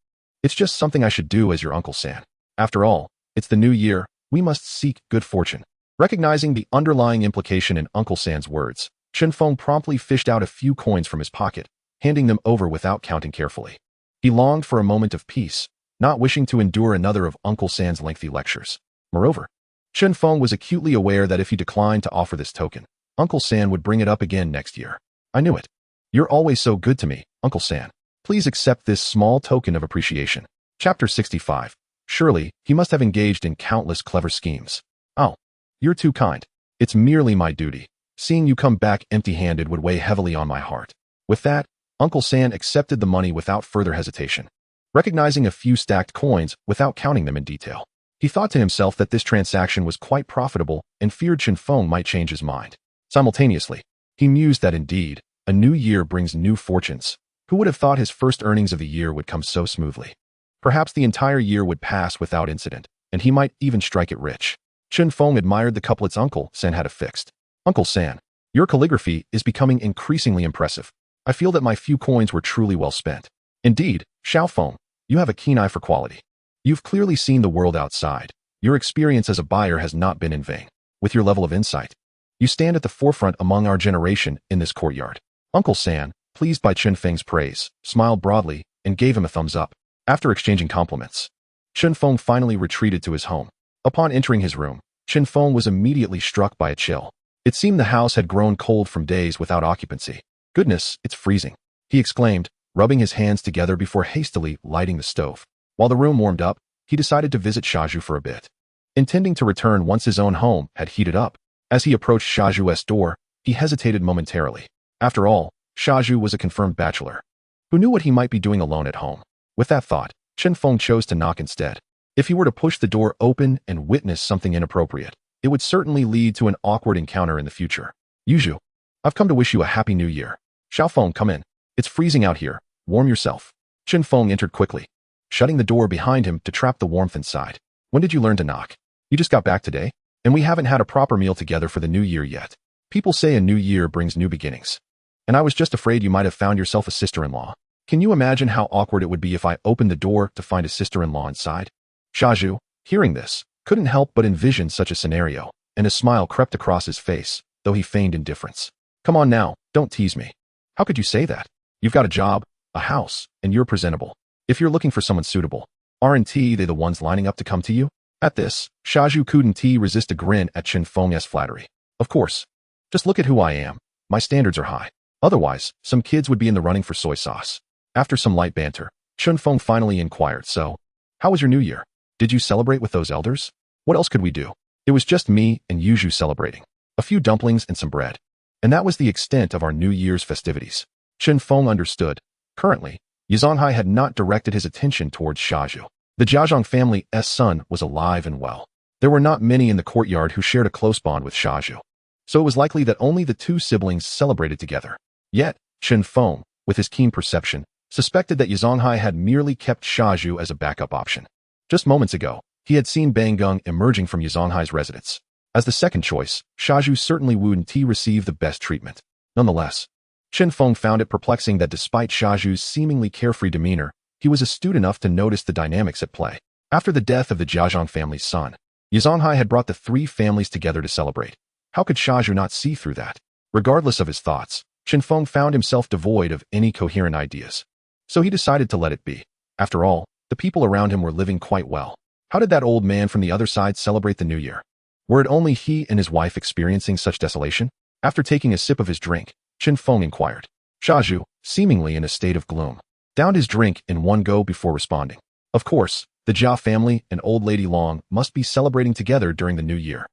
It's just something I should do as your Uncle San. After all, it's the new year, we must seek good fortune. Recognizing the underlying implication in Uncle San's words, Feng promptly fished out a few coins from his pocket, handing them over without counting carefully. He longed for a moment of peace, not wishing to endure another of Uncle San's lengthy lectures. Moreover, Feng was acutely aware that if he declined to offer this token, Uncle San would bring it up again next year. I knew it. You're always so good to me, Uncle San. Please accept this small token of appreciation. Chapter 65. Surely, he must have engaged in countless clever schemes. Oh, you're too kind. It's merely my duty. Seeing you come back empty-handed would weigh heavily on my heart. With that, Uncle San accepted the money without further hesitation. Recognizing a few stacked coins without counting them in detail, he thought to himself that this transaction was quite profitable and feared Feng might change his mind. Simultaneously, he mused that indeed, a new year brings new fortunes. Who would have thought his first earnings of the year would come so smoothly? Perhaps the entire year would pass without incident, and he might even strike it rich. Feng admired the couplets Uncle San had affixed. Uncle San, your calligraphy is becoming increasingly impressive. I feel that my few coins were truly well spent. Indeed, Feng, you have a keen eye for quality. You've clearly seen the world outside. Your experience as a buyer has not been in vain. With your level of insight, you stand at the forefront among our generation in this courtyard. Uncle San, pleased by Feng's praise, smiled broadly and gave him a thumbs up. After exchanging compliments, Feng finally retreated to his home. Upon entering his room, Feng was immediately struck by a chill. It seemed the house had grown cold from days without occupancy. Goodness, it's freezing, he exclaimed, rubbing his hands together before hastily lighting the stove. While the room warmed up, he decided to visit Shaju for a bit, intending to return once his own home had heated up. As he approached Shaju's door, he hesitated momentarily. After all, Shaju was a confirmed bachelor. Who knew what he might be doing alone at home? With that thought, Feng chose to knock instead. If he were to push the door open and witness something inappropriate, it would certainly lead to an awkward encounter in the future. Yuju, I've come to wish you a happy new year. Feng, come in. It's freezing out here. Warm yourself. Feng entered quickly, shutting the door behind him to trap the warmth inside. When did you learn to knock? You just got back today? And we haven't had a proper meal together for the new year yet. People say a new year brings new beginnings. And I was just afraid you might have found yourself a sister-in-law. Can you imagine how awkward it would be if I opened the door to find a sister-in-law inside? Shaju, hearing this, couldn't help but envision such a scenario, and a smile crept across his face, though he feigned indifference. Come on now, don't tease me. How could you say that? You've got a job, a house, and you're presentable. If you're looking for someone suitable, aren't they the ones lining up to come to you? At this, Shaju couldn't resist a grin at Feng's flattery. Of course. Just look at who I am. My standards are high. Otherwise, some kids would be in the running for soy sauce. After some light banter, Feng finally inquired, so, how was your new year? Did you celebrate with those elders? What else could we do? It was just me and Yuju celebrating. A few dumplings and some bread. And that was the extent of our New Year's festivities. Feng understood. Currently, Yizonghai had not directed his attention towards Shaju. The Jiazhong family's son was alive and well. There were not many in the courtyard who shared a close bond with Shaju, so it was likely that only the two siblings celebrated together. Yet, Feng, with his keen perception, suspected that Yizonghai had merely kept Shaju as a backup option. Just moments ago, he had seen Bangung emerging from Yizonghai's residence. As the second choice, Shaju certainly wouldn't receive the best treatment. Nonetheless, Feng found it perplexing that despite Shaju's seemingly carefree demeanor, he was astute enough to notice the dynamics at play. After the death of the Jiazhong family's son, Yizonghai had brought the three families together to celebrate. How could Shaju not see through that? Regardless of his thoughts, Feng found himself devoid of any coherent ideas. So he decided to let it be. After all, the people around him were living quite well. How did that old man from the other side celebrate the new year? Were it only he and his wife experiencing such desolation? After taking a sip of his drink, Feng inquired. Shaju, seemingly in a state of gloom, downed his drink in one go before responding. Of course, the Jia family and old lady Long must be celebrating together during the new year.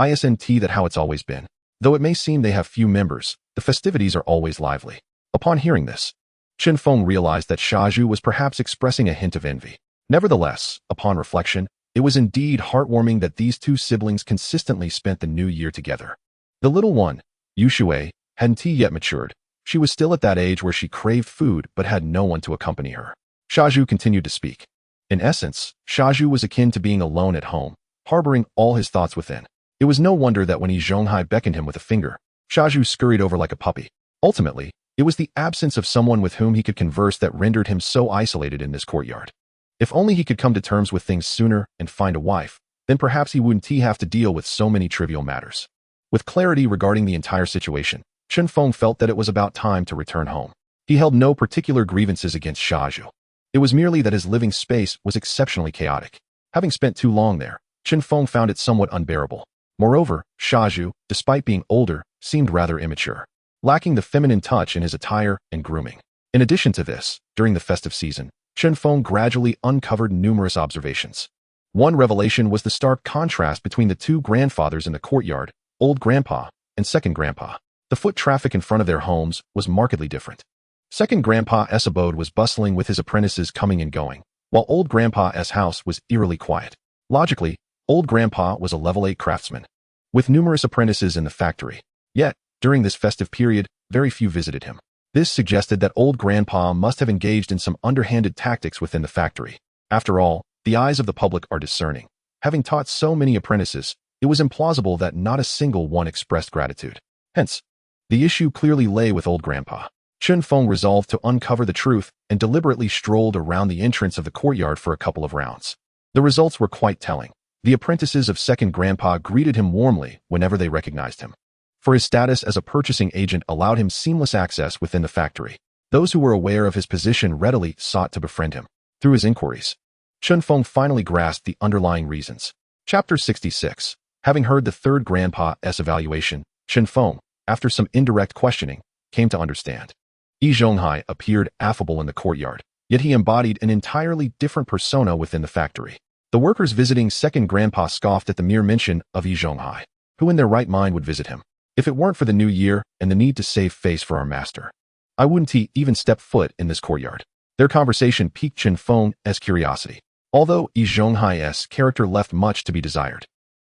Isn't that how it's always been? Though it may seem they have few members, the festivities are always lively. Upon hearing this, Feng realized that Shaju was perhaps expressing a hint of envy. Nevertheless, upon reflection, it was indeed heartwarming that these two siblings consistently spent the new year together. The little one, Yushue, hadn't yet matured, She was still at that age where she craved food but had no one to accompany her. Shaju continued to speak. In essence, Shaju was akin to being alone at home, harboring all his thoughts within. It was no wonder that when Yi Zhonghai beckoned him with a finger, Shaju scurried over like a puppy. Ultimately, it was the absence of someone with whom he could converse that rendered him so isolated in this courtyard. If only he could come to terms with things sooner and find a wife, then perhaps he wouldn't have to deal with so many trivial matters. With clarity regarding the entire situation, Chen Feng felt that it was about time to return home. He held no particular grievances against Shaju. It was merely that his living space was exceptionally chaotic. Having spent too long there, Chen Feng found it somewhat unbearable. Moreover, Shaju, despite being older, seemed rather immature, lacking the feminine touch in his attire and grooming. In addition to this, during the festive season, Chen Feng gradually uncovered numerous observations. One revelation was the stark contrast between the two grandfathers in the courtyard, old grandpa and second grandpa. The foot traffic in front of their homes was markedly different. Second grandpa's abode was bustling with his apprentices coming and going, while old grandpa's house was eerily quiet. Logically, old grandpa was a level 8 craftsman, with numerous apprentices in the factory. Yet, during this festive period, very few visited him. This suggested that old grandpa must have engaged in some underhanded tactics within the factory. After all, the eyes of the public are discerning. Having taught so many apprentices, it was implausible that not a single one expressed gratitude. Hence, the issue clearly lay with old grandpa. Chen Feng resolved to uncover the truth and deliberately strolled around the entrance of the courtyard for a couple of rounds. The results were quite telling. The apprentices of second grandpa greeted him warmly whenever they recognized him. For his status as a purchasing agent allowed him seamless access within the factory. Those who were aware of his position readily sought to befriend him. Through his inquiries, Chen Feng finally grasped the underlying reasons. Chapter 66. Having heard the third grandpa's evaluation, Chen Feng, after some indirect questioning, came to understand. Yi Zhonghai appeared affable in the courtyard, yet he embodied an entirely different persona within the factory. The workers visiting second grandpa scoffed at the mere mention of Yi Zhonghai. Who in their right mind would visit him? If it weren't for the new year and the need to save face for our master, I wouldn't even step foot in this courtyard. Their conversation piqued Chen Feng's curiosity. Although Yi Zhonghai's character left much to be desired,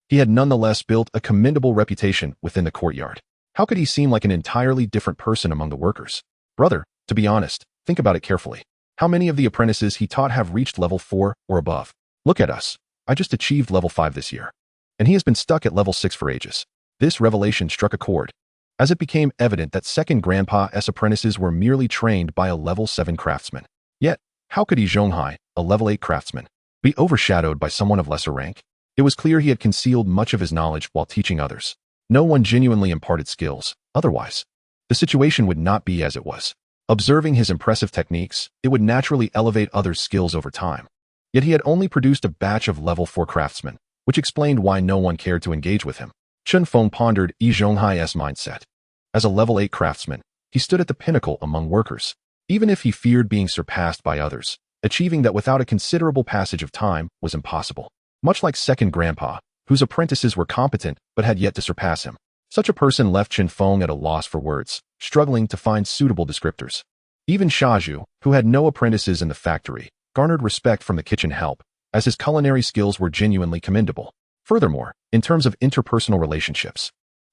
he had nonetheless built a commendable reputation within the courtyard. How could he seem like an entirely different person among the workers? Brother, to be honest, think about it carefully. How many of the apprentices he taught have reached level 4 or above? Look at us. I just achieved level 5 this year, and he has been stuck at level 6 for ages. This revelation struck a chord, as it became evident that second grandpa's apprentices were merely trained by a level 7 craftsman. Yet, how could Yi Zhonghai, a level 8 craftsman, be overshadowed by someone of lesser rank? It was clear he had concealed much of his knowledge while teaching others. No one genuinely imparted skills. Otherwise, the situation would not be as it was. Observing his impressive techniques, it would naturally elevate others' skills over time. Yet he had only produced a batch of level 4 craftsmen, which explained why no one cared to engage with him. Chen Feng pondered Yi Zhonghai's mindset. As a level 8 craftsman, he stood at the pinnacle among workers. Even if he feared being surpassed by others, achieving that without a considerable passage of time was impossible. Much like second grandpa, whose apprentices were competent but had yet to surpass him. Such a person left Chen Feng at a loss for words, struggling to find suitable descriptors. Even Shaju, who had no apprentices in the factory, garnered respect from the kitchen help, as his culinary skills were genuinely commendable. Furthermore, in terms of interpersonal relationships,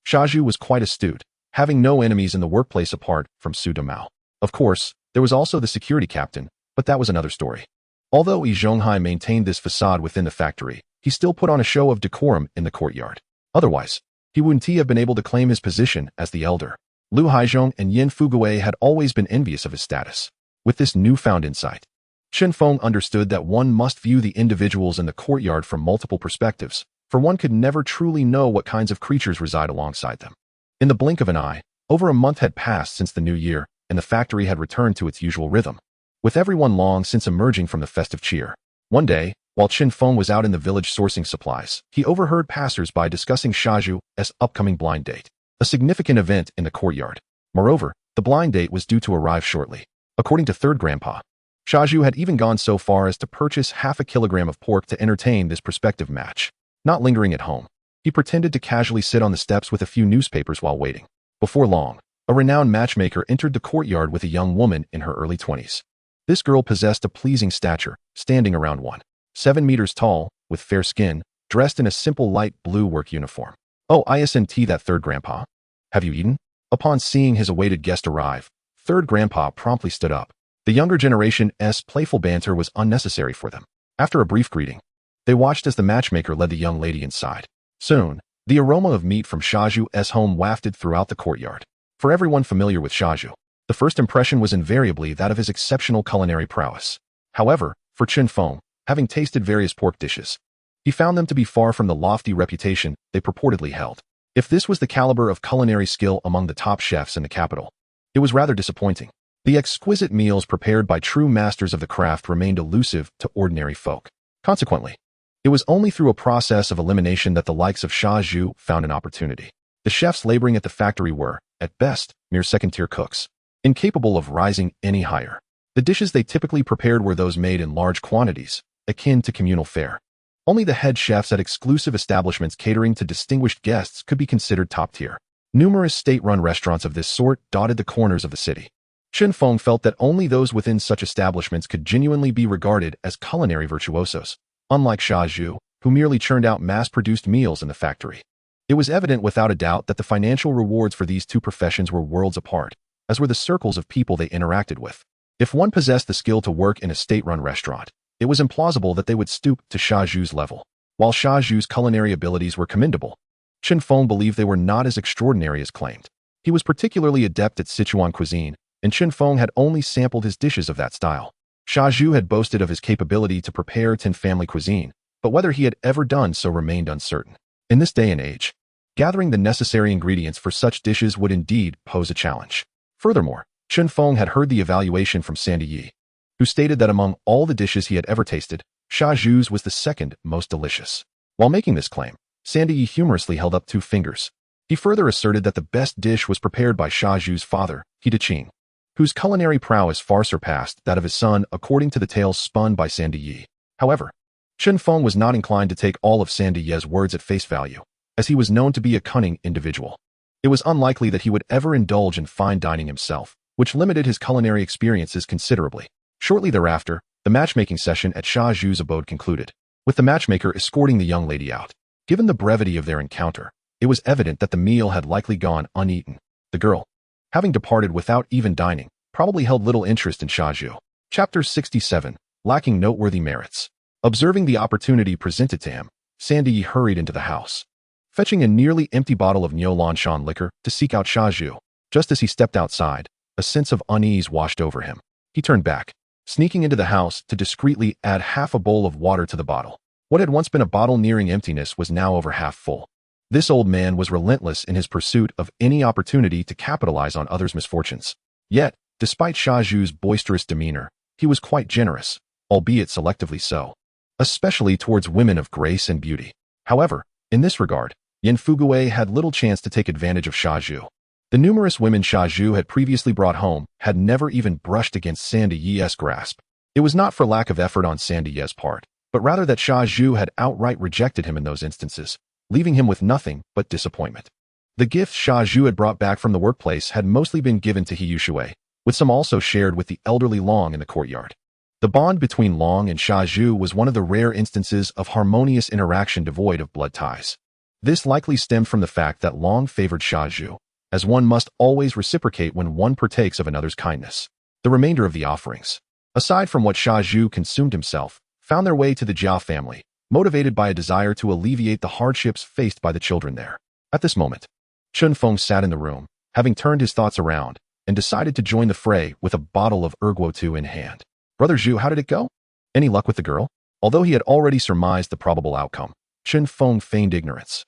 Shaju was quite astute, having no enemies in the workplace apart from Su Damao. Of course, there was also the security captain, but that was another story. Although Yi Zhonghai maintained this facade within the factory, he still put on a show of decorum in the courtyard. Otherwise, he wouldn't have been able to claim his position as the elder. Lu Haizhong and Yin Fugui had always been envious of his status. With this newfound insight, Chen Feng understood that one must view the individuals in the courtyard from multiple perspectives, for one could never truly know what kinds of creatures reside alongside them. In the blink of an eye, over a month had passed since the new year, and the factory had returned to its usual rhythm, with everyone long since emerging from the festive cheer. One day, while Chen Feng was out in the village sourcing supplies, he overheard passers-by discussing Shaju's upcoming blind date, a significant event in the courtyard. Moreover, the blind date was due to arrive shortly. According to third grandpa, Shaju had even gone so far as to purchase half a kilogram of pork to entertain this prospective match. Not lingering at home, he pretended to casually sit on the steps with a few newspapers while waiting. Before long, a renowned matchmaker entered the courtyard with a young woman in her early 20s. This girl possessed a pleasing stature, standing around 1.7 meters tall, with fair skin, dressed in a simple light blue work uniform. "Oh, isn't that third grandpa? Have you eaten?" Upon seeing his awaited guest arrive, third grandpa promptly stood up. The younger generation's playful banter was unnecessary for them. After a brief greeting, they watched as the matchmaker led the young lady inside. Soon, the aroma of meat from Shaju's home wafted throughout the courtyard. For everyone familiar with Shaju, the first impression was invariably that of his exceptional culinary prowess. However, for Feng, having tasted various pork dishes, he found them to be far from the lofty reputation they purportedly held. If this was the caliber of culinary skill among the top chefs in the capital, it was rather disappointing. The exquisite meals prepared by true masters of the craft remained elusive to ordinary folk. Consequently, it was only through a process of elimination that the likes of Shaju found an opportunity. The chefs laboring at the factory were, at best, mere second-tier cooks, incapable of rising any higher. The dishes they typically prepared were those made in large quantities, akin to communal fare. Only the head chefs at exclusive establishments catering to distinguished guests could be considered top-tier. Numerous state-run restaurants of this sort dotted the corners of the city. Feng felt that only those within such establishments could genuinely be regarded as culinary virtuosos, unlike Shaju, who merely churned out mass-produced meals in the factory. It was evident without a doubt that the financial rewards for these two professions were worlds apart, as were the circles of people they interacted with. If one possessed the skill to work in a state-run restaurant, it was implausible that they would stoop to Shaju's level. While Shaju's culinary abilities were commendable, Feng believed they were not as extraordinary as claimed. He was particularly adept at Sichuan cuisine, and Feng had only sampled his dishes of that style. Shaju had boasted of his capability to prepare Tin family cuisine, but whether he had ever done so remained uncertain. In this day and age, gathering the necessary ingredients for such dishes would indeed pose a challenge. Furthermore, Feng had heard the evaluation from Sandy Yi, who stated that among all the dishes he had ever tasted, Shaju's was the second most delicious. While making this claim, Sandy Yi humorously held up 2 fingers. He further asserted that the best dish was prepared by Shaju's father, Qing, whose culinary prowess far surpassed that of his son according to the tales spun by Sandy Yi. However, Feng was not inclined to take all of Sandy Yi's words at face value, as he was known to be a cunning individual. It was unlikely that he would ever indulge in fine dining himself, which limited his culinary experiences considerably. Shortly thereafter, the matchmaking session at Shaju's abode concluded, with the matchmaker escorting the young lady out. Given the brevity of their encounter, it was evident that the meal had likely gone uneaten. The girl, having departed without even dining, probably held little interest in Shaju. Chapter 67, lacking noteworthy merits. Observing the opportunity presented to him, Sandy hurried into the house, fetching a nearly empty bottle of Niu-Lan-Shan liquor to seek out Shaju. Just as he stepped outside, a sense of unease washed over him. He turned back, sneaking into the house to discreetly add half a bowl of water to the bottle. What had once been a bottle nearing emptiness was now over half full. This old man was relentless in his pursuit of any opportunity to capitalize on others' misfortunes. Yet, despite Shaju's boisterous demeanor, he was quite generous, albeit selectively so, especially towards women of grace and beauty. However, in this regard, Yen Fugue had little chance to take advantage of Shaju. The numerous women Shaju had previously brought home had never even brushed against Sandy Yi's grasp. It was not for lack of effort on Sandy Yi's part, but rather that Shaju had outright rejected him in those instances, leaving him with nothing but disappointment. The gifts Shaju had brought back from the workplace had mostly been given to He Yushui, with some also shared with the elderly Long in the courtyard. The bond between Long and Shaju was one of the rare instances of harmonious interaction devoid of blood ties. This likely stemmed from the fact that Long favored Shaju, as one must always reciprocate when one partakes of another's kindness. The remainder of the offerings, aside from what Shaju consumed himself, found their way to the Jiao family, motivated by a desire to alleviate the hardships faced by the children there. At this moment, Feng sat in the room, having turned his thoughts around, and decided to join the fray with a bottle of Erguo-Tu in hand. Brother Zhu, how did it go? Any luck with the girl? Although he had already surmised the probable outcome, Feng feigned ignorance.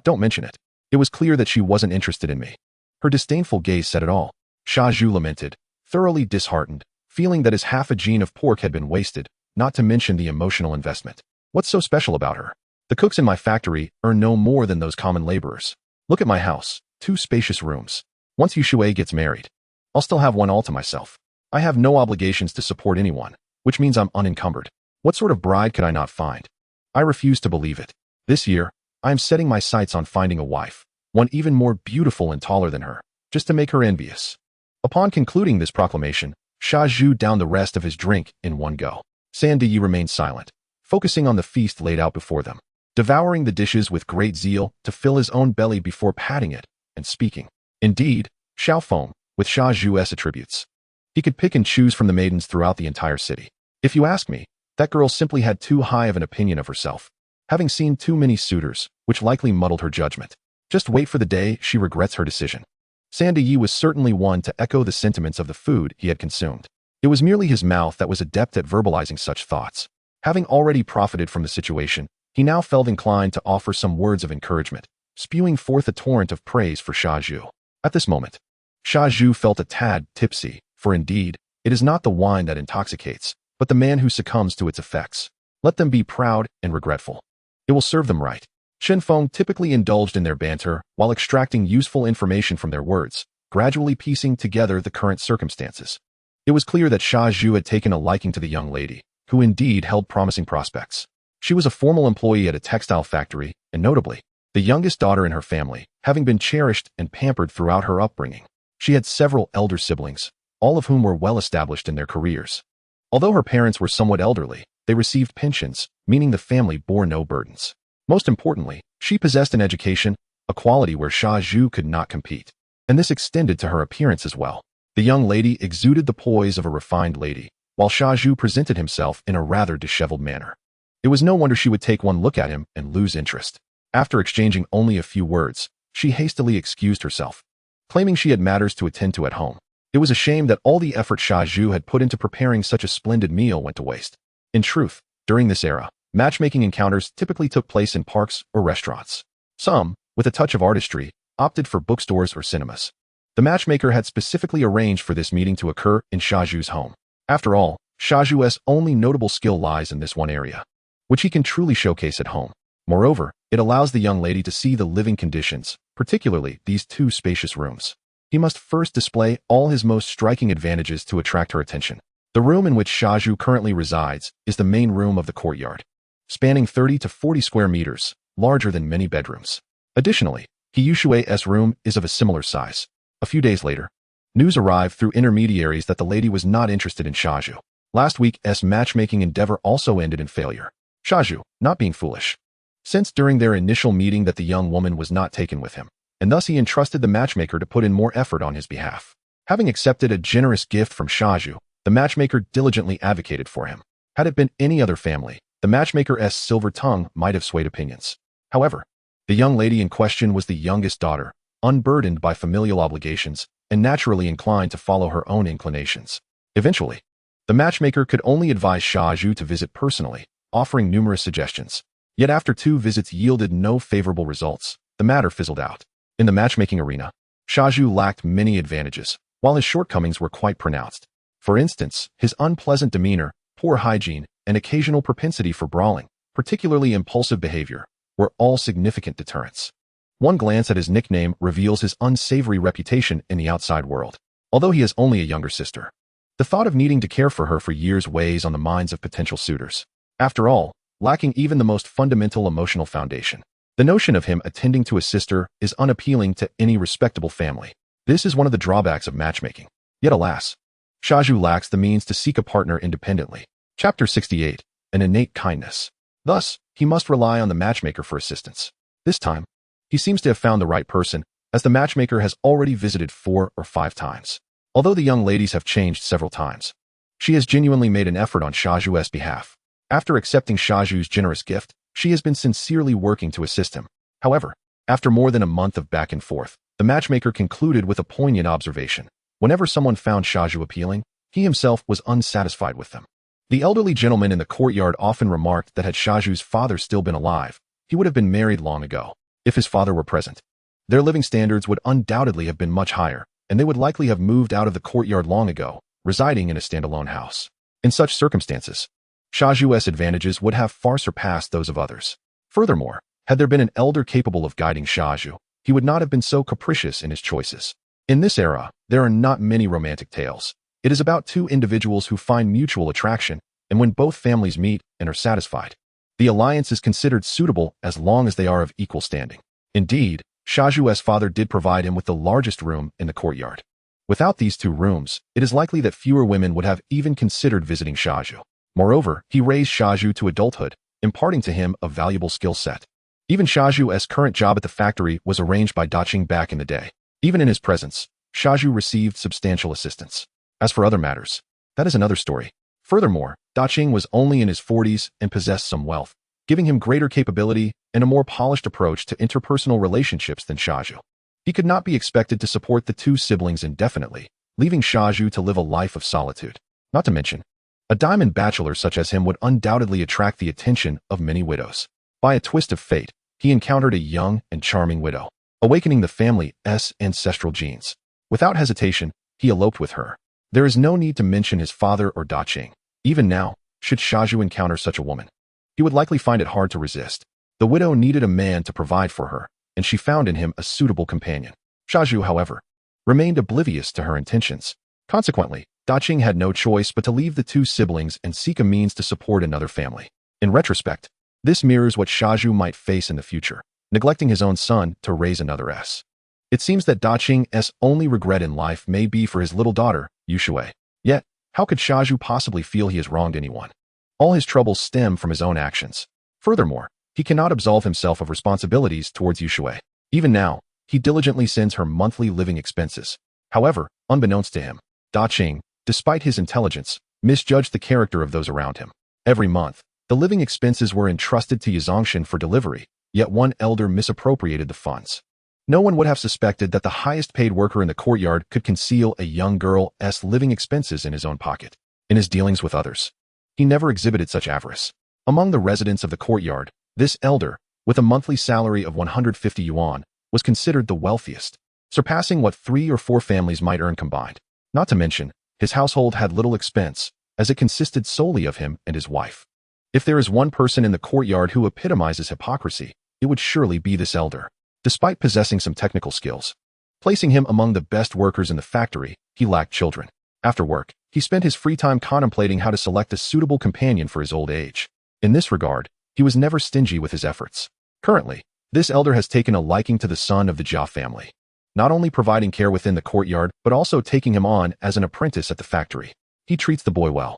Don't mention it. It was clear that she wasn't interested in me. Her disdainful gaze said it all. Shaju lamented, thoroughly disheartened, feeling that his half a gene of pork had been wasted, not to mention the emotional investment. What's so special about her? The cooks in my factory earn no more than those common laborers. Look at my house, 2 spacious rooms. Once Yushui gets married, I'll still have one all to myself. I have no obligations to support anyone, which means I'm unencumbered. What sort of bride could I not find? I refuse to believe it. This year, I am setting my sights on finding a wife, one even more beautiful and taller than her, just to make her envious. Upon concluding this proclamation, Shaju downed the rest of his drink in one go. Sandy remained silent, focusing on the feast laid out before them, devouring the dishes with great zeal to fill his own belly before patting it and speaking. Indeed, Xiao Feng, with Sha Zhu's attributes. He could pick and choose from the maidens throughout the entire city. If you ask me, that girl simply had too high of an opinion of herself, having seen too many suitors, which likely muddled her judgment. Just wait for the day she regrets her decision. Sandy Yi was certainly one to echo the sentiments of the food he had consumed. It was merely his mouth that was adept at verbalizing such thoughts. Having already profited from the situation, he now felt inclined to offer some words of encouragement, spewing forth a torrent of praise for Sha Zhu. At this moment, Sha Zhu felt a tad tipsy, for indeed, it is not the wine that intoxicates, but the man who succumbs to its effects. Let them be proud and regretful. It will serve them right. Feng typically indulged in their banter while extracting useful information from their words, gradually piecing together the current circumstances. It was clear that Sha Zhu had taken a liking to the young lady, who indeed held promising prospects. She was a formal employee at a textile factory, and notably, the youngest daughter in her family, having been cherished and pampered throughout her upbringing. She had several elder siblings, all of whom were well established in their careers. Although her parents were somewhat elderly, they received pensions, meaning the family bore no burdens. Most importantly, she possessed an education, a quality where Sha Zhu could not compete. And this extended to her appearance as well. The young lady exuded the poise of a refined lady, while Sha Zhu presented himself in a rather disheveled manner. It was no wonder she would take one look at him and lose interest. After exchanging only a few words, she hastily excused herself, claiming she had matters to attend to at home. It was a shame that all the effort Sha Zhu had put into preparing such a splendid meal went to waste. In truth, during this era, matchmaking encounters typically took place in parks or restaurants. Some, with a touch of artistry, opted for bookstores or cinemas. The matchmaker had specifically arranged for this meeting to occur in Sha Zhu's home. After all, Sha Zhu's only notable skill lies in this one area, which he can truly showcase at home. Moreover, it allows the young lady to see the living conditions, particularly these two spacious rooms. He must first display all his most striking advantages to attract her attention. The room in which Sha Zhu currently resides is the main room of the courtyard, spanning 30 to 40 square meters, larger than many bedrooms. Additionally, He Yushui's room is of a similar size. A few days later, news arrived through intermediaries that the lady was not interested in Sha Zhu. Last week's matchmaking endeavor also ended in failure. Sha Zhu, not being foolish, sensed during their initial meeting that the young woman was not taken with him, and thus he entrusted the matchmaker to put in more effort on his behalf. Having accepted a generous gift from Sha Zhu, the matchmaker diligently advocated for him. Had it been any other family, the matchmaker's silver tongue might have swayed opinions. However, the young lady in question was the youngest daughter, unburdened by familial obligations, and naturally inclined to follow her own inclinations. Eventually, the matchmaker could only advise Sha Zhu to visit personally, offering numerous suggestions. Yet after 2 visits yielded no favorable results, the matter fizzled out. In the matchmaking arena, Sha Zhu lacked many advantages, while his shortcomings were quite pronounced. For instance, his unpleasant demeanor, poor hygiene, and occasional propensity for brawling, particularly impulsive behavior, were all significant deterrents. One glance at his nickname reveals his unsavory reputation in the outside world. Although he has only a younger sister, the thought of needing to care for her for years weighs on the minds of potential suitors. After all, lacking even the most fundamental emotional foundation, the notion of him attending to his sister is unappealing to any respectable family. This is one of the drawbacks of matchmaking. Yet alas, Sha Zhu lacks the means to seek a partner independently. Chapter 68. An innate kindness. Thus, he must rely on the matchmaker for assistance. This time, he seems to have found the right person, as the matchmaker has already visited 4 or 5 times. Although the young ladies have changed several times, she has genuinely made an effort on Sha Zhu's behalf. After accepting Sha Zhu's generous gift, she has been sincerely working to assist him. However, after more than a month of back and forth, the matchmaker concluded with a poignant observation. Whenever someone found Sha Zhu appealing, he himself was unsatisfied with them. The elderly gentleman in the courtyard often remarked that had Sha Zhu's father still been alive, he would have been married long ago. If his father were present, their living standards would undoubtedly have been much higher, and they would likely have moved out of the courtyard long ago, residing in a standalone house. In such circumstances, Sha Zhu's advantages would have far surpassed those of others. Furthermore, had there been an elder capable of guiding Sha Zhu, he would not have been so capricious in his choices. In this era, there are not many romantic tales. It is about 2 individuals who find mutual attraction, and when both families meet and are satisfied, the alliance is considered suitable as long as they are of equal standing. Indeed, Sha Zhu's father did provide him with the largest room in the courtyard. Without these 2 rooms, it is likely that fewer women would have even considered visiting Sha Zhu. Moreover, he raised Sha Zhu to adulthood, imparting to him a valuable skill set. Even Sha Zhu's current job at the factory was arranged by Daqing back in the day. Even in his presence, Shaju received substantial assistance. As for other matters, that is another story. Furthermore, Daqing was only in his 40s and possessed some wealth, giving him greater capability and a more polished approach to interpersonal relationships than Shaju. He could not be expected to support the two siblings indefinitely, leaving Shaju to live a life of solitude. Not to mention, a diamond bachelor such as him would undoubtedly attract the attention of many widows. By a twist of fate, he encountered a young and charming widow, awakening the family's ancestral genes. Without hesitation, he eloped with her. There is no need to mention his father or Daqing. Even now, should Shaju encounter such a woman, he would likely find it hard to resist. The widow needed a man to provide for her, and she found in him a suitable companion. Shaju, however, remained oblivious to her intentions. Consequently, Daqing had no choice but to leave the two siblings and seek a means to support another family. In retrospect, this mirrors what Shaju might face in the future, neglecting his own son to raise another S. It seems that Daqing's only regret in life may be for his little daughter, Yushui. Yet, how could Shaju possibly feel he has wronged anyone? All his troubles stem from his own actions. Furthermore, he cannot absolve himself of responsibilities towards Yushui. Even now, he diligently sends her monthly living expenses. However, unbeknownst to him, Daqing, despite his intelligence, misjudged the character of those around him. Every month, the living expenses were entrusted to Yizongshan for delivery, yet one elder misappropriated the funds. No one would have suspected that the highest-paid worker in the courtyard could conceal a young girl's living expenses in his own pocket. In his dealings with others, he never exhibited such avarice. Among the residents of the courtyard, this elder, with a monthly salary of 150 yuan, was considered the wealthiest, surpassing what 3 or 4 families might earn combined. Not to mention, his household had little expense, as it consisted solely of him and his wife. If there is one person in the courtyard who epitomizes hypocrisy, it would surely be this elder. Despite possessing some technical skills, placing him among the best workers in the factory, he lacked children. After work, he spent his free time contemplating how to select a suitable companion for his old age. In this regard, he was never stingy with his efforts. Currently, this elder has taken a liking to the son of the Jia family, not only providing care within the courtyard, but also taking him on as an apprentice at the factory. He treats the boy well,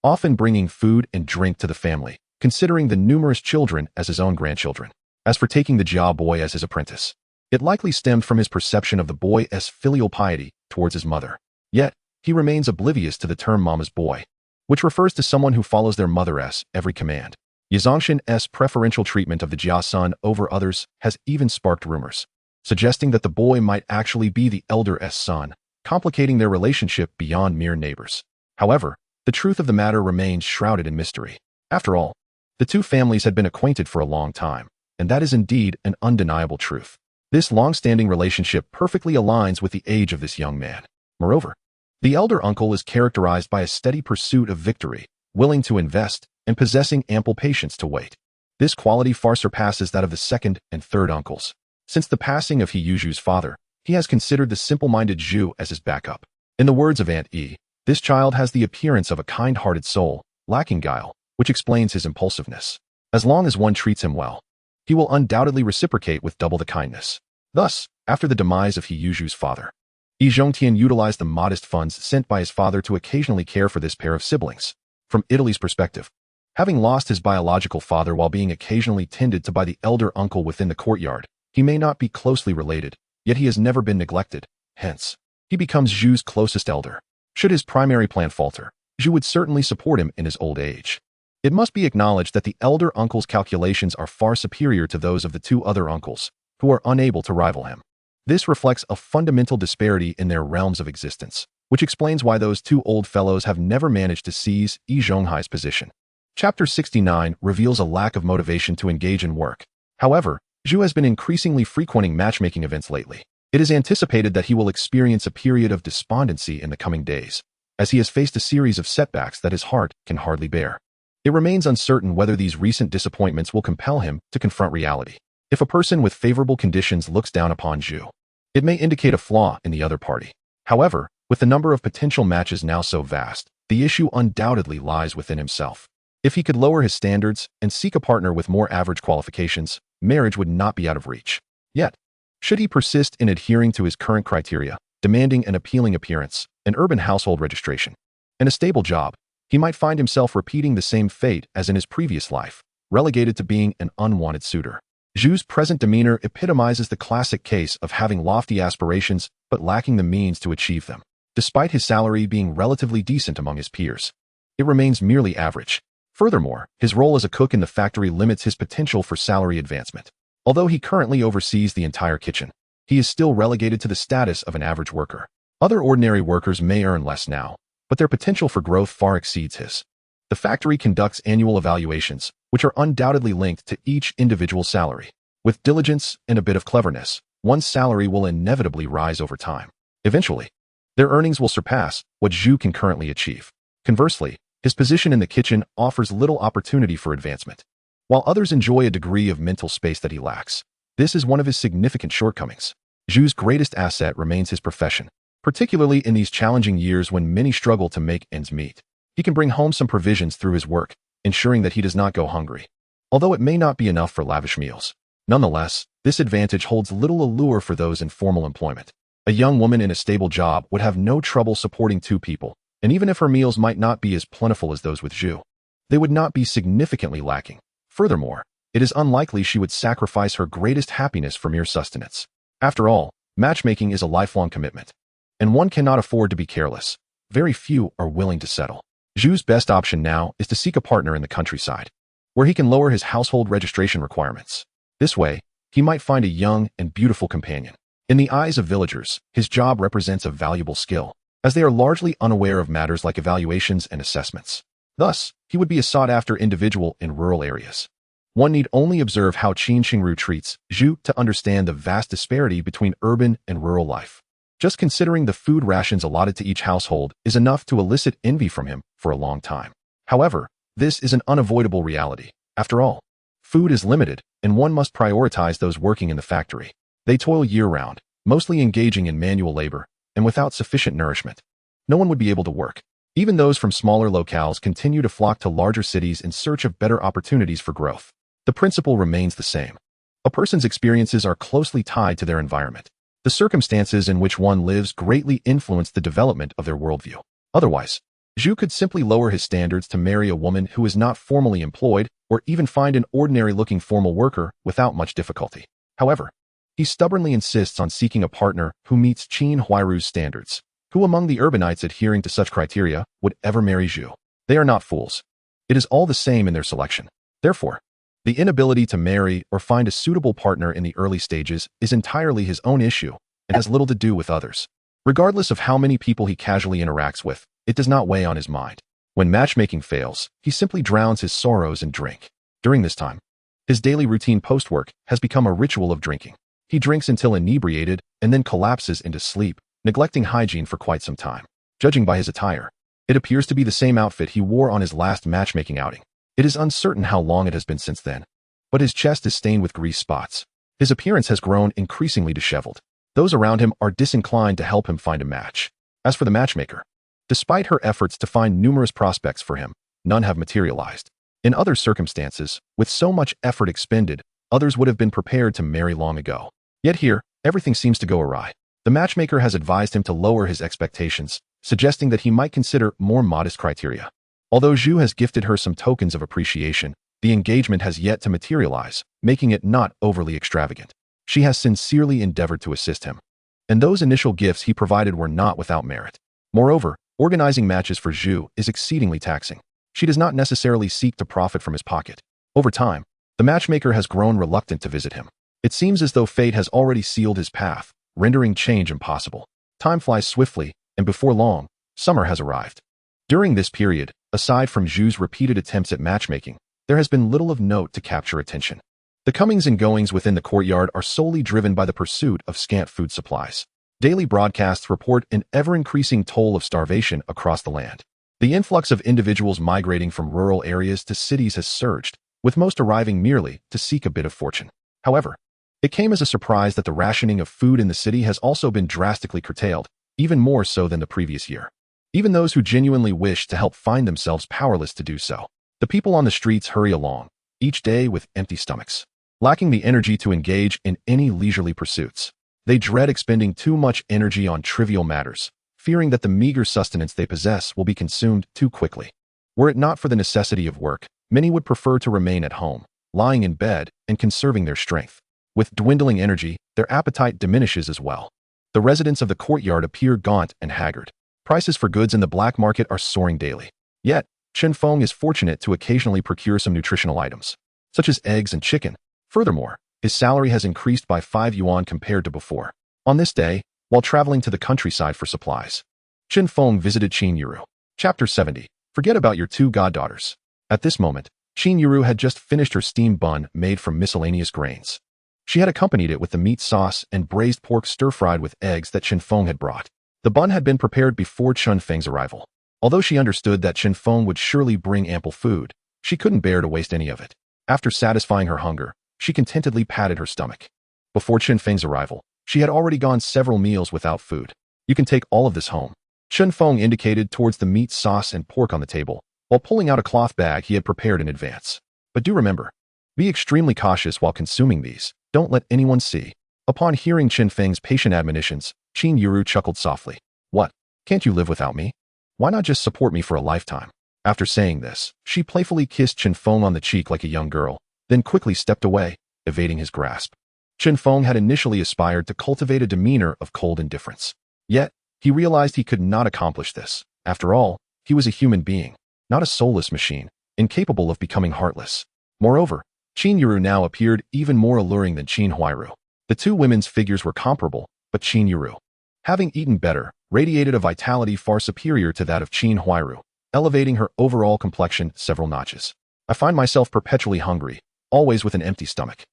often bringing food and drink to the family, considering the numerous children as his own grandchildren. As for taking the Jia boy as his apprentice, it likely stemmed from his perception of the boy's filial piety towards his mother. Yet, he remains oblivious to the term mama's boy, which refers to someone who follows their mother's every command. Yizongshan's preferential treatment of the Jia son over others has even sparked rumors, suggesting that the boy might actually be the elder's son, complicating their relationship beyond mere neighbors. However, the truth of the matter remains shrouded in mystery. After all, the two families had been acquainted for a long time, and that is indeed an undeniable truth. This long-standing relationship perfectly aligns with the age of this young man. Moreover, the elder uncle is characterized by a steady pursuit of victory, willing to invest, and possessing ample patience to wait. This quality far surpasses that of the second and third uncles. Since the passing of He Yuzhu's father, he has considered the simple-minded Zhu as his backup. In the words of Aunt E, this child has the appearance of a kind-hearted soul, lacking guile, which explains his impulsiveness. As long as one treats him well, he will undoubtedly reciprocate with double the kindness. Thus, after the demise of He Yuzhu's father, Yi Zhongtian utilized the modest funds sent by his father to occasionally care for this pair of siblings. From Italy's perspective, having lost his biological father while being occasionally tended to by the elder uncle within the courtyard, he may not be closely related, yet he has never been neglected. Hence, he becomes Zhu's closest elder. Should his primary plan falter, Zhu would certainly support him in his old age. It must be acknowledged that the elder uncle's calculations are far superior to those of the two other uncles, who are unable to rival him. This reflects a fundamental disparity in their realms of existence, which explains why those two old fellows have never managed to seize Yi Zhonghai's position. Chapter 69 reveals a lack of motivation to engage in work. However, Zhu has been increasingly frequenting matchmaking events lately. It is anticipated that he will experience a period of despondency in the coming days, as he has faced a series of setbacks that his heart can hardly bear. It remains uncertain whether these recent disappointments will compel him to confront reality. If a person with favorable conditions looks down upon Zhu, it may indicate a flaw in the other party. However, with the number of potential matches now so vast, the issue undoubtedly lies within himself. If he could lower his standards and seek a partner with more average qualifications, marriage would not be out of reach. Yet, should he persist in adhering to his current criteria, demanding an appealing appearance, an urban household registration, and a stable job, he might find himself repeating the same fate as in his previous life, relegated to being an unwanted suitor. Zhu's present demeanor epitomizes the classic case of having lofty aspirations but lacking the means to achieve them. Despite his salary being relatively decent among his peers, it remains merely average. Furthermore, his role as a cook in the factory limits his potential for salary advancement. Although he currently oversees the entire kitchen, he is still relegated to the status of an average worker. Other ordinary workers may earn less now, but their potential for growth far exceeds his. The factory conducts annual evaluations, which are undoubtedly linked to each individual's salary. With diligence and a bit of cleverness, one's salary will inevitably rise over time. Eventually, their earnings will surpass what Zhu can currently achieve. Conversely, his position in the kitchen offers little opportunity for advancement. While others enjoy a degree of mental space that he lacks, this is one of his significant shortcomings. Zhu's greatest asset remains his profession, particularly in these challenging years when many struggle to make ends meet. He can bring home some provisions through his work, ensuring that he does not go hungry. Although it may not be enough for lavish meals, nonetheless, this advantage holds little allure for those in formal employment. A young woman in a stable job would have no trouble supporting two people, and even if her meals might not be as plentiful as those with Zhu, they would not be significantly lacking. Furthermore, it is unlikely she would sacrifice her greatest happiness for mere sustenance. After all, matchmaking is a lifelong commitment, and one cannot afford to be careless. Very few are willing to settle. Zhu's best option now is to seek a partner in the countryside, where he can lower his household registration requirements. This way, he might find a young and beautiful companion. In the eyes of villagers, his job represents a valuable skill, as they are largely unaware of matters like evaluations and assessments. Thus, he would be a sought-after individual in rural areas. One need only observe how Qin Qingru treats Zhu to understand the vast disparity between urban and rural life. Just considering the food rations allotted to each household is enough to elicit envy from him for a long time. However, this is an unavoidable reality. After all, food is limited, and one must prioritize those working in the factory. They toil year-round, mostly engaging in manual labor, and without sufficient nourishment, no one would be able to work. Even those from smaller locales continue to flock to larger cities in search of better opportunities for growth. The principle remains the same. A person's experiences are closely tied to their environment. The circumstances in which one lives greatly influence the development of their worldview. Otherwise, Zhu could simply lower his standards to marry a woman who is not formally employed or even find an ordinary-looking formal worker without much difficulty. However, he stubbornly insists on seeking a partner who meets Qin Huairu's standards. Who among the urbanites adhering to such criteria would ever marry Zhu? They are not fools. It is all the same in their selection. Therefore, the inability to marry or find a suitable partner in the early stages is entirely his own issue and has little to do with others. Regardless of how many people he casually interacts with, it does not weigh on his mind. When matchmaking fails, he simply drowns his sorrows in drink. During this time, his daily routine post-work has become a ritual of drinking. He drinks until inebriated and then collapses into sleep, neglecting hygiene for quite some time. Judging by his attire, it appears to be the same outfit he wore on his last matchmaking outing. It is uncertain how long it has been since then, but his chest is stained with grease spots. His appearance has grown increasingly disheveled. Those around him are disinclined to help him find a match. As for the matchmaker, despite her efforts to find numerous prospects for him, none have materialized. In other circumstances, with so much effort expended, others would have been prepared to marry long ago. Yet here, everything seems to go awry. The matchmaker has advised him to lower his expectations, suggesting that he might consider more modest criteria. Although Zhu has gifted her some tokens of appreciation, the engagement has yet to materialize, making it not overly extravagant. She has sincerely endeavored to assist him, and those initial gifts he provided were not without merit. Moreover, organizing matches for Zhu is exceedingly taxing. She does not necessarily seek to profit from his pocket. Over time, the matchmaker has grown reluctant to visit him. It seems as though fate has already sealed his path, rendering change impossible. Time flies swiftly, and before long, summer has arrived. During this period, aside from Zhu's repeated attempts at matchmaking, there has been little of note to capture attention. The comings and goings within the courtyard are solely driven by the pursuit of scant food supplies. Daily broadcasts report an ever-increasing toll of starvation across the land. The influx of individuals migrating from rural areas to cities has surged, with most arriving merely to seek a bit of fortune. However, it came as a surprise that the rationing of food in the city has also been drastically curtailed, even more so than the previous year. Even those who genuinely wish to help find themselves powerless to do so. The people on the streets hurry along, each day with empty stomachs, lacking the energy to engage in any leisurely pursuits. They dread expending too much energy on trivial matters, fearing that the meager sustenance they possess will be consumed too quickly. Were it not for the necessity of work, many would prefer to remain at home, lying in bed and conserving their strength. With dwindling energy, their appetite diminishes as well. The residents of the courtyard appear gaunt and haggard. Prices for goods in the black market are soaring daily. Yet, Feng is fortunate to occasionally procure some nutritional items, such as eggs and chicken. Furthermore, his salary has increased by 5 yuan compared to before. On this day, while traveling to the countryside for supplies, Feng visited Qin Yuru. Chapter 70. Forget about your two goddaughters. At this moment, Qin Yuru had just finished her steamed bun made from miscellaneous grains. She had accompanied it with the meat sauce and braised pork stir-fried with eggs that Feng had brought. The bun had been prepared before Feng's arrival. Although she understood that Feng would surely bring ample food, she couldn't bear to waste any of it. After satisfying her hunger, she contentedly patted her stomach. Before Feng's arrival, she had already gone several meals without food. You can take all of this home. Feng indicated towards the meat sauce and pork on the table, while pulling out a cloth bag he had prepared in advance. But do remember, be extremely cautious while consuming these. Don't let anyone see. Upon hearing Feng's patient admonitions, Qin Yuru chuckled softly. What? Can't you live without me? Why not just support me for a lifetime? After saying this, she playfully kissed Feng on the cheek like a young girl, then quickly stepped away, evading his grasp. Feng had initially aspired to cultivate a demeanor of cold indifference. Yet, he realized he could not accomplish this. After all, he was a human being, not a soulless machine, incapable of becoming heartless. Moreover, Qin Yuru now appeared even more alluring than Qin Huairu. The two women's figures were comparable, but Qin Yuru, having eaten better, radiated a vitality far superior to that of Qin Huairu, elevating her overall complexion several notches. I find myself perpetually hungry, always with an empty stomach.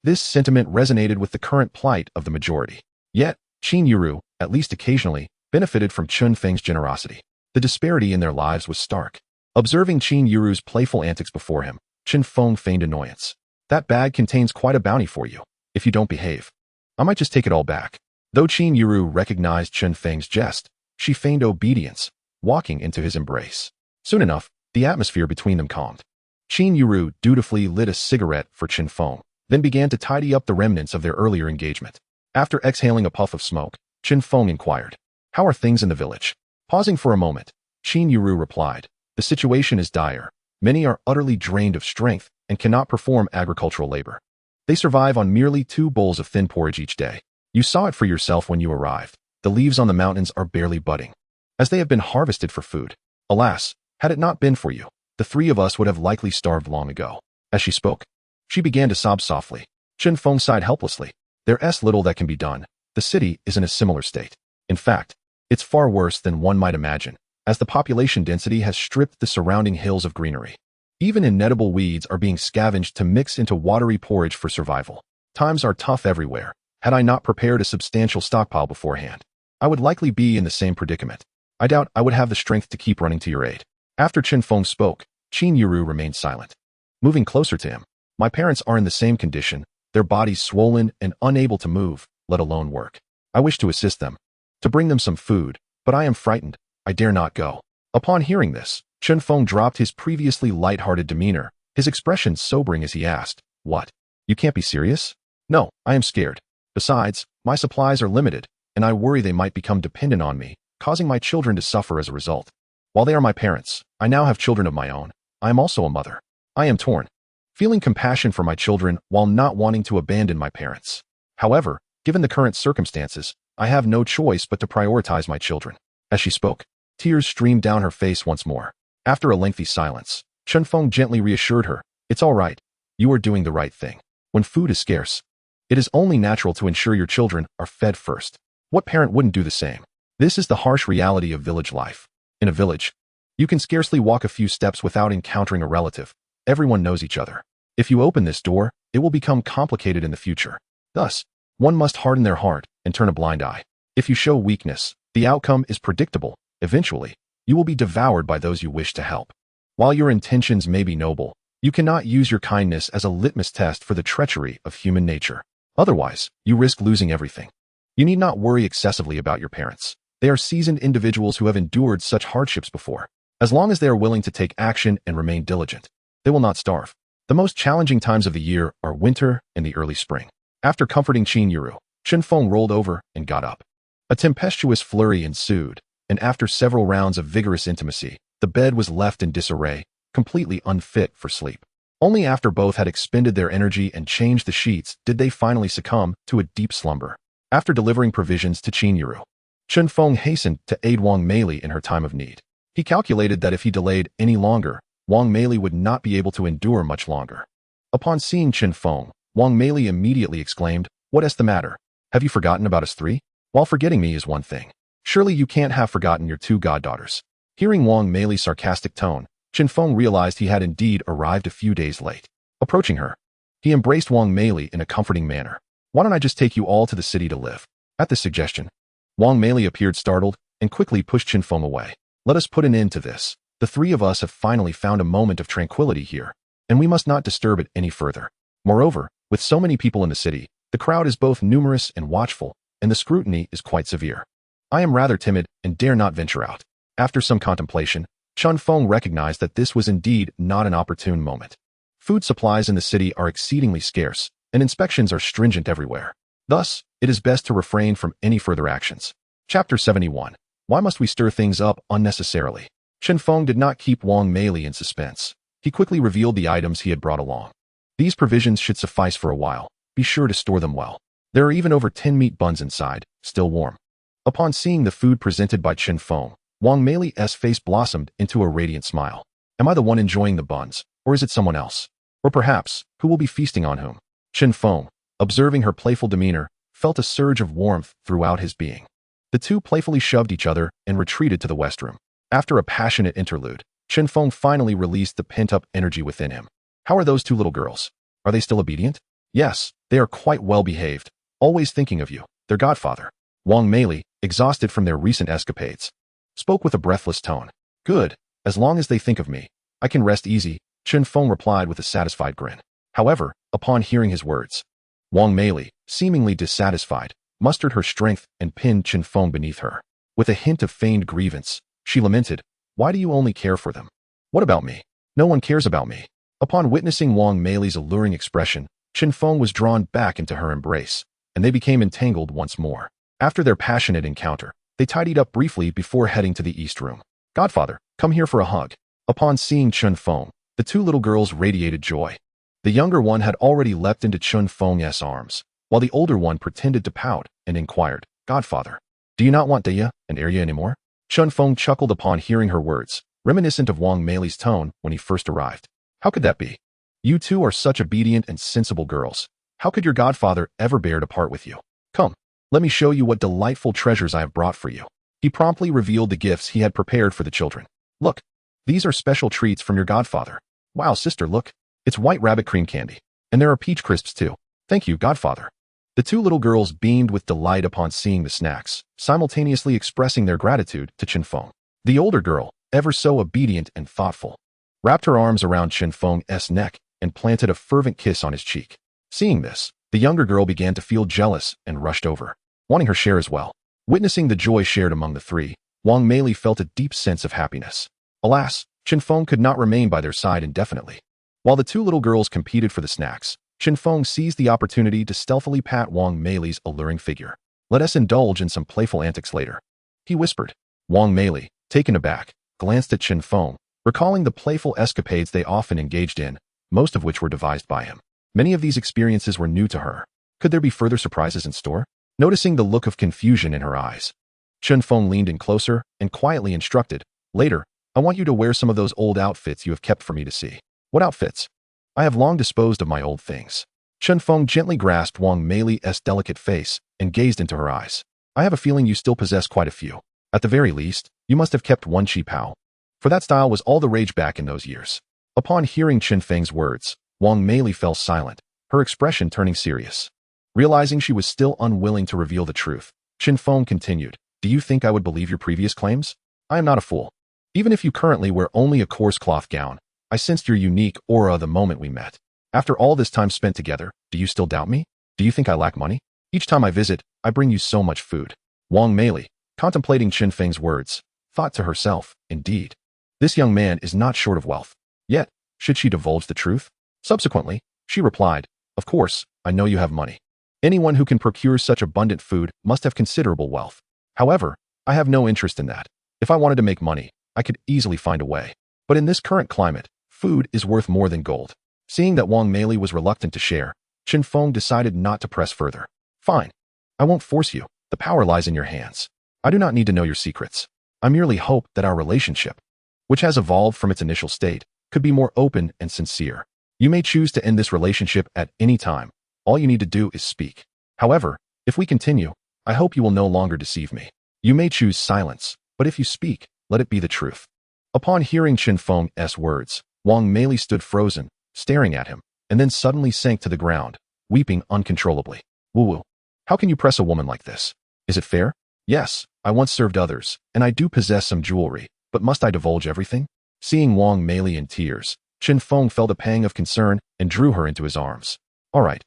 This sentiment resonated with the current plight of the majority. Yet, Qin Yuru, at least occasionally, benefited from Feng's generosity. The disparity in their lives was stark. Observing Qin Yuru's playful antics before him, Feng feigned annoyance. That bag contains quite a bounty for you, if you don't behave. I might just take it all back. Though Qin Yuru recognized Feng's jest, she feigned obedience, walking into his embrace. Soon enough, the atmosphere between them calmed. Qin Yuru dutifully lit a cigarette for Feng, then began to tidy up the remnants of their earlier engagement. After exhaling a puff of smoke, Feng inquired, "How are things in the village?" Pausing for a moment, Qin Yuru replied, "The situation is dire. Many are utterly drained of strength and cannot perform agricultural labor. They survive on merely 2 bowls of thin porridge each day. You saw it for yourself when you arrived. The leaves on the mountains are barely budding, as they have been harvested for food. Alas, had it not been for you, the 3 of us would have likely starved long ago." As she spoke, she began to sob softly. Feng sighed helplessly. There's little that can be done. The city is in a similar state. In fact, it's far worse than one might imagine, as the population density has stripped the surrounding hills of greenery. Even inedible weeds are being scavenged to mix into watery porridge for survival. Times are tough everywhere. Had I not prepared a substantial stockpile beforehand, I would likely be in the same predicament. I doubt I would have the strength to keep running to your aid. After Feng spoke, Qin Yuru remained silent. Moving closer to him, my parents are in the same condition, their bodies swollen and unable to move, let alone work. I wish to assist them, to bring them some food, but I am frightened. I dare not go. Upon hearing this, Feng dropped his previously light-hearted demeanor, his expression sobering as he asked, "What? You can't be serious?" "No, I am scared. Besides, my supplies are limited, and I worry they might become dependent on me, causing my children to suffer as a result. While they are my parents, I now have children of my own. I am also a mother. I am torn, feeling compassion for my children while not wanting to abandon my parents. However, given the current circumstances, I have no choice but to prioritize my children." As she spoke, tears streamed down her face once more. After a lengthy silence, Feng gently reassured her, "It's all right. You are doing the right thing. When food is scarce, it is only natural to ensure your children are fed first. What parent wouldn't do the same? This is the harsh reality of village life. In a village, you can scarcely walk a few steps without encountering a relative. Everyone knows each other. If you open this door, it will become complicated in the future. Thus, one must harden their heart and turn a blind eye. If you show weakness, the outcome is predictable. Eventually, you will be devoured by those you wish to help. While your intentions may be noble, you cannot use your kindness as a litmus test for the treachery of human nature. Otherwise, you risk losing everything. You need not worry excessively about your parents. They are seasoned individuals who have endured such hardships before. As long as they are willing to take action and remain diligent, they will not starve. The most challenging times of the year are winter and the early spring." After comforting Qin Yuru, Feng rolled over and got up. A tempestuous flurry ensued, and after several rounds of vigorous intimacy, the bed was left in disarray, completely unfit for sleep. Only after both had expended their energy and changed the sheets did they finally succumb to a deep slumber. After delivering provisions to Qinyiru, Chen Feng hastened to aid Wang Meili in her time of need. He calculated that if he delayed any longer, Wang Meili would not be able to endure much longer. Upon seeing Chen Feng, Wang Meili immediately exclaimed, "What is the matter? Have you forgotten about us three? While forgetting me is one thing. Surely you can't have forgotten your two goddaughters." Hearing Wang Meili's sarcastic tone, Chen Feng realized he had indeed arrived a few days late. Approaching her, he embraced Wang Meili in a comforting manner. "Why don't I just take you all to the city to live?" At this suggestion, Wang Meili appeared startled and quickly pushed Chen Feng away. "Let us put an end to this. The three of us have finally found a moment of tranquility here, and we must not disturb it any further. Moreover, with so many people in the city, the crowd is both numerous and watchful, and the scrutiny is quite severe. I am rather timid and dare not venture out." After some contemplation, Chen Feng recognized that this was indeed not an opportune moment. Food supplies in the city are exceedingly scarce, and inspections are stringent everywhere. Thus, it is best to refrain from any further actions. Chapter 71. Why must we stir things up unnecessarily? Chen Feng did not keep Wang Meili in suspense. He quickly revealed the items he had brought along. "These provisions should suffice for a while. Be sure to store them well. There are even over 10 meat buns inside, still warm." Upon seeing the food presented by Chen Feng, Wang Meili's face blossomed into a radiant smile. "Am I the one enjoying the buns, or is it someone else? Or perhaps, who will be feasting on whom?" Chen Feng, observing her playful demeanor, felt a surge of warmth throughout his being. The two playfully shoved each other and retreated to the west room. After a passionate interlude, Chen Feng finally released the pent-up energy within him. "How are those two little girls? Are they still obedient?" "Yes, they are quite well behaved, always thinking of you, their godfather." Wang Meili, exhausted from their recent escapades, spoke with a breathless tone. "Good, as long as they think of me, I can rest easy," Chen Feng replied with a satisfied grin. However, upon hearing his words, Wang Meili, seemingly dissatisfied, mustered her strength and pinned Chen Feng beneath her. With a hint of feigned grievance, she lamented, "Why do you only care for them? What about me? No one cares about me." Upon witnessing Wang Meili's alluring expression, Chen Feng was drawn back into her embrace, and they became entangled once more. After their passionate encounter, they tidied up briefly before heading to the east room. "Godfather, come here for a hug." Upon seeing Chen Feng, the two little girls radiated joy. The younger one had already leapt into Chen Feng's arms, while the older one pretended to pout and inquired, "Godfather, do you not want Deya and Arya anymore?" Chen Feng chuckled upon hearing her words, reminiscent of Wang Meili's tone when he first arrived. "How could that be? You two are such obedient and sensible girls. How could your godfather ever bear to part with you? Come, let me show you what delightful treasures I have brought for you." He promptly revealed the gifts he had prepared for the children. "Look, these are special treats from your godfather." "Wow, sister, look. It's white rabbit cream candy. And there are peach crisps too." "Thank you, godfather." The two little girls beamed with delight upon seeing the snacks, simultaneously expressing their gratitude to Chen Feng. The older girl, ever so obedient and thoughtful, wrapped her arms around Chen Feng's neck and planted a fervent kiss on his cheek. Seeing this, the younger girl began to feel jealous and rushed over, wanting her share as well. Witnessing the joy shared among the three, Wang Meili felt a deep sense of happiness. Alas, Chen Feng could not remain by their side indefinitely. While the two little girls competed for the snacks, Chen Feng seized the opportunity to stealthily pat Wang Meili's alluring figure. "Let us indulge in some playful antics later," he whispered. Wang Meili, taken aback, glanced at Chen Feng, recalling the playful escapades they often engaged in, most of which were devised by him. Many of these experiences were new to her. Could there be further surprises in store? Noticing the look of confusion in her eyes, Chen Feng leaned in closer and quietly instructed, "Later, I want you to wear some of those old outfits you have kept for me to see." "What outfits?" "I have long disposed of my old things." Chen Feng gently grasped Wang Meili's delicate face and gazed into her eyes. "I have a feeling you still possess quite a few. At the very least, you must have kept one chi pao, for that style was all the rage back in those years." Upon hearing Chen Feng's words, Wang Meili fell silent, her expression turning serious. Realizing she was still unwilling to reveal the truth, Chen Feng continued, "Do you think I would believe your previous claims? I am not a fool. Even if you currently wear only a coarse cloth gown, I sensed your unique aura the moment we met. After all this time spent together, do you still doubt me? Do you think I lack money? Each time I visit, I bring you so much food." Wang Meili, contemplating Chen Feng's words, thought to herself, "Indeed, this young man is not short of wealth. Yet, should she divulge the truth?" Subsequently, she replied, "Of course, I know you have money. Anyone who can procure such abundant food must have considerable wealth. However, I have no interest in that. If I wanted to make money, I could easily find a way. But in this current climate, food is worth more than gold. Seeing that Wang Meili was reluctant to share, Chen Feng decided not to press further. Fine. I won't force you. The power lies in your hands. I do not need to know your secrets. I merely hope that our relationship, which has evolved from its initial state, could be more open and sincere. You may choose to end this relationship at any time. All you need to do is speak. However, if we continue, I hope you will no longer deceive me. You may choose silence, but if you speak, let it be the truth. Upon hearing Chen Feng's words, Wang Meili stood frozen, staring at him, and then suddenly sank to the ground, weeping uncontrollably. Woo-woo. How can you press a woman like this? Is it fair? Yes, I once served others, and I do possess some jewelry, but must I divulge everything? Seeing Wang Meili in tears, Chen Feng felt a pang of concern and drew her into his arms. All right,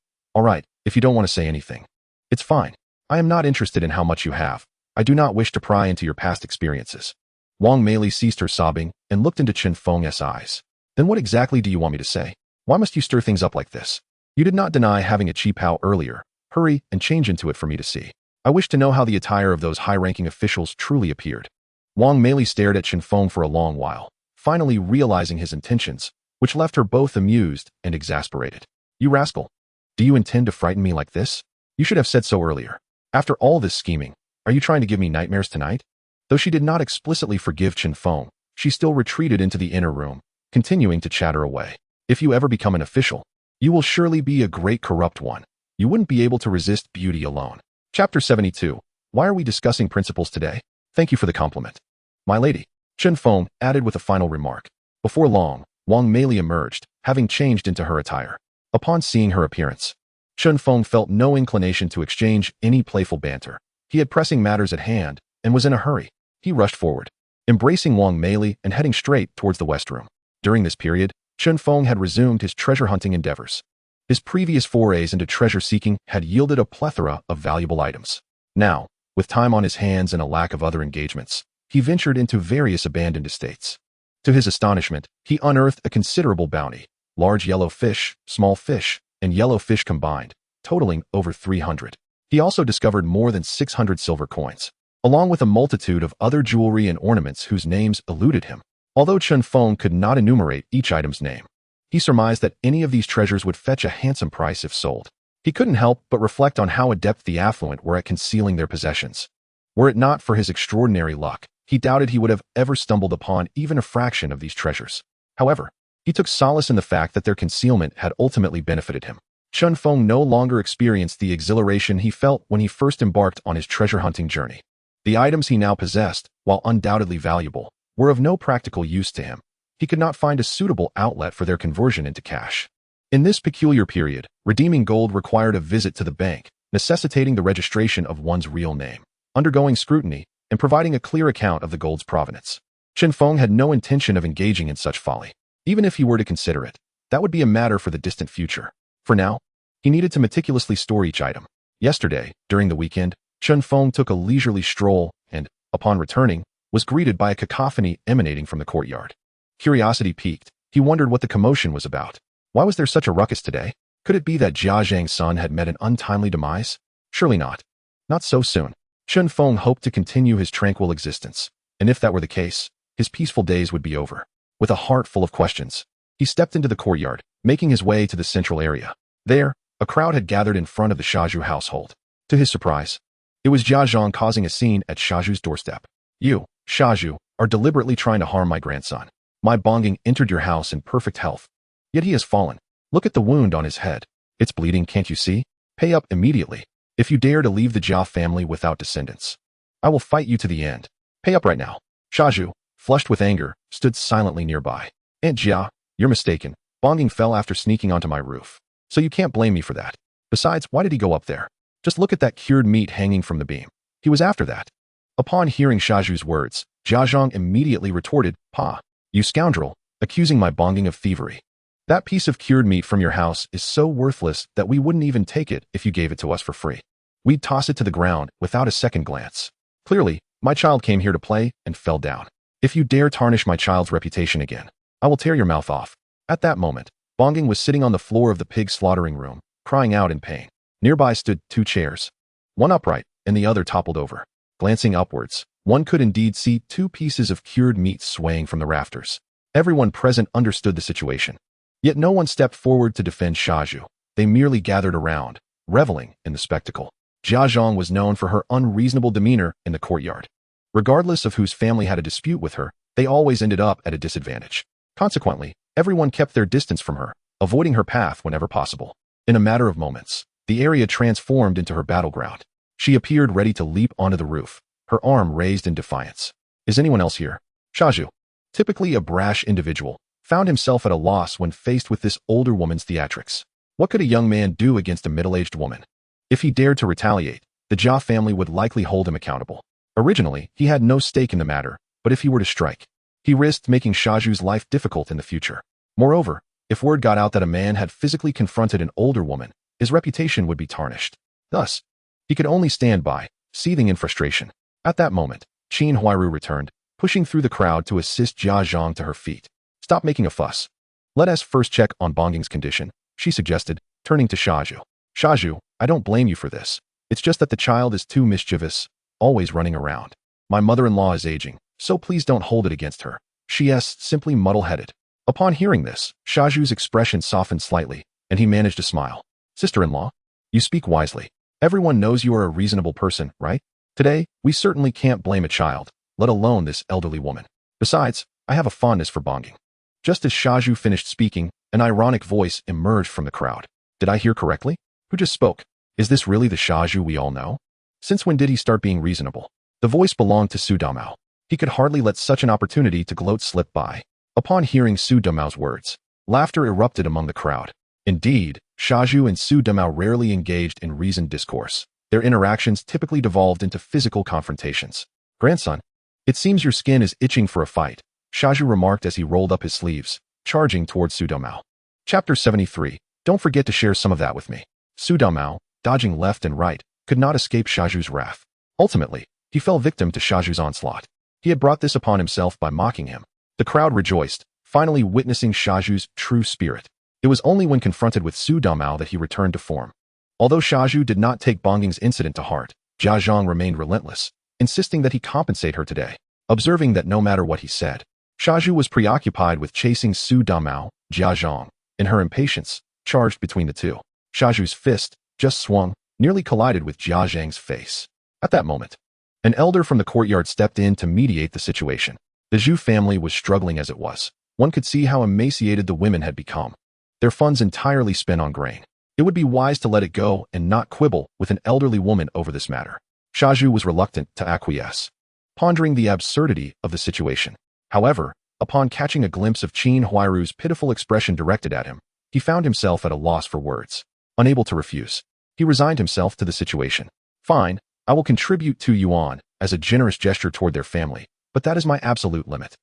if you don't want to say anything. It's fine. I am not interested in how much you have. I do not wish to pry into your past experiences. Wang Meili ceased her sobbing and looked into Chen Feng's eyes. Then what exactly do you want me to say? Why must you stir things up like this? You did not deny having a cheap how earlier. Hurry and change into it for me to see. I wish to know how the attire of those high-ranking officials truly appeared. Wang Meili stared at Chen Feng for a long while, finally realizing his intentions, which left her both amused and exasperated. You rascal! Do you intend to frighten me like this? You should have said so earlier. After all this scheming, are you trying to give me nightmares tonight? Though she did not explicitly forgive Chen Feng, she still retreated into the inner room, continuing to chatter away. If you ever become an official, you will surely be a great corrupt one. You wouldn't be able to resist beauty alone. Chapter 72. Why are we discussing principles today? Thank you for the compliment. My lady, Chen Feng added with a final remark. Before long, Wang Meili emerged, having changed into her attire. Upon seeing her appearance, Chen Feng felt no inclination to exchange any playful banter. He had pressing matters at hand and was in a hurry. He rushed forward, embracing Wang Meili and heading straight towards the west room. During this period, Chen Feng had resumed his treasure-hunting endeavors. His previous forays into treasure-seeking had yielded a plethora of valuable items. Now, with time on his hands and a lack of other engagements, he ventured into various abandoned estates. To his astonishment, he unearthed a considerable bounty: large yellow fish, small fish, and yellow fish combined, totaling over 300. He also discovered more than 600 silver coins, along with a multitude of other jewelry and ornaments whose names eluded him. Although Chen Feng could not enumerate each item's name, he surmised that any of these treasures would fetch a handsome price if sold. He couldn't help but reflect on how adept the affluent were at concealing their possessions. Were it not for his extraordinary luck, he doubted he would have ever stumbled upon even a fraction of these treasures. However, he took solace in the fact that their concealment had ultimately benefited him. Chen Feng no longer experienced the exhilaration he felt when he first embarked on his treasure-hunting journey. The items he now possessed, while undoubtedly valuable, were of no practical use to him. He could not find a suitable outlet for their conversion into cash. In this peculiar period, redeeming gold required a visit to the bank, necessitating the registration of one's real name, undergoing scrutiny, and providing a clear account of the gold's provenance. Chen Feng had no intention of engaging in such folly. Even if he were to consider it, that would be a matter for the distant future. For now, he needed to meticulously store each item. Yesterday, during the weekend, Chen Feng took a leisurely stroll and, upon returning, was greeted by a cacophony emanating from the courtyard. Curiosity piqued. He wondered what the commotion was about. Why was there such a ruckus today? Could it be that Jia Zhang's son had met an untimely demise? Surely not. Not so soon. Chen Feng hoped to continue his tranquil existence, and if that were the case, his peaceful days would be over. With a heart full of questions, he stepped into the courtyard, making his way to the central area. There, a crowd had gathered in front of the Shaju household. To his surprise, it was Jia Zhang causing a scene at Shaju's doorstep. You, Shaju, are deliberately trying to harm my grandson. My Bonging entered your house in perfect health. Yet he has fallen. Look at the wound on his head. It's bleeding, can't you see? Pay up immediately. If you dare to leave the Jia family without descendants, I will fight you to the end. Pay up right now. Shaju, flushed with anger, stood silently nearby. Aunt Jia, you're mistaken. Bonging fell after sneaking onto my roof. So you can't blame me for that. Besides, why did he go up there? Just look at that cured meat hanging from the beam. He was after that. Upon hearing Shaju's words, Jia Zhang immediately retorted, Pa, you scoundrel, accusing my Bonging of thievery. That piece of cured meat from your house is so worthless that we wouldn't even take it if you gave it to us for free. We'd toss it to the ground without a second glance. Clearly, my child came here to play and fell down. If you dare tarnish my child's reputation again, I will tear your mouth off. At that moment, Bonging was sitting on the floor of the pig slaughtering room, crying out in pain. Nearby stood 2 chairs, one upright and the other toppled over. Glancing upwards, one could indeed see 2 pieces of cured meat swaying from the rafters. Everyone present understood the situation. Yet no one stepped forward to defend Shaju. They merely gathered around, reveling in the spectacle. Jia Zhang was known for her unreasonable demeanor in the courtyard. Regardless of whose family had a dispute with her, they always ended up at a disadvantage. Consequently, everyone kept their distance from her, avoiding her path whenever possible. In a matter of moments, the area transformed into her battleground. She appeared ready to leap onto the roof, her arm raised in defiance. Is anyone else here? Shaju, typically a brash individual, found himself at a loss when faced with this older woman's theatrics. What could a young man do against a middle-aged woman? If he dared to retaliate, the Jia family would likely hold him accountable. Originally, he had no stake in the matter, but if he were to strike, he risked making Shaju's life difficult in the future. Moreover, if word got out that a man had physically confronted an older woman, his reputation would be tarnished. Thus, he could only stand by, seething in frustration. At that moment, Qin Huairu returned, pushing through the crowd to assist Jia Zhang to her feet. Stop making a fuss. Let us first check on Bongging's condition, she suggested, turning to Shaju. Shaju, I don't blame you for this. It's just that the child is too mischievous, always running around. My mother-in-law is aging, so please don't hold it against her. She is simply muddle-headed. Upon hearing this, Shaju's expression softened slightly, and he managed to smile. Sister-in-law, you speak wisely. Everyone knows you are a reasonable person, right? Today, we certainly can't blame a child, let alone this elderly woman. Besides, I have a fondness for Bongging. Just as Shaju finished speaking, an ironic voice emerged from the crowd. Did I hear correctly? Who just spoke? Is this really the Shaju we all know? Since when did he start being reasonable? The voice belonged to Su Damao. He could hardly let such an opportunity to gloat slip by. Upon hearing Su Damao's words, laughter erupted among the crowd. Indeed, Shaju and Su Damao rarely engaged in reasoned discourse. Their interactions typically devolved into physical confrontations. Grandson, it seems your skin is itching for a fight, Shaju remarked as he rolled up his sleeves, charging towards Su Damao. Chapter 73. Don't forget to share some of that with me. Su Damao, dodging left and right, could not escape Shaju's wrath. Ultimately, he fell victim to Shaju's onslaught. He had brought this upon himself by mocking him. The crowd rejoiced, finally witnessing Shaju's true spirit. It was only when confronted with Su Damao that he returned to form. Although Shaju did not take Bongging's incident to heart, Jia Zhang remained relentless, insisting that he compensate her today. Observing that no matter what he said, Shaju was preoccupied with chasing Su Damao, Jia Zhang, in her impatience, charged between the two. Shaju's fist, just swung, nearly collided with Jia Zhang's face. At that moment, an elder from the courtyard stepped in to mediate the situation. The Zhu family was struggling as it was. One could see how emaciated the women had become. Their funds entirely spent on grain. It would be wise to let it go and not quibble with an elderly woman over this matter. Shaju was reluctant to acquiesce, pondering the absurdity of the situation. However, upon catching a glimpse of Qin Huairu's pitiful expression directed at him, he found himself at a loss for words. Unable to refuse, he resigned himself to the situation. Fine, I will contribute 2 yuan as a generous gesture toward their family, but that is my absolute limit.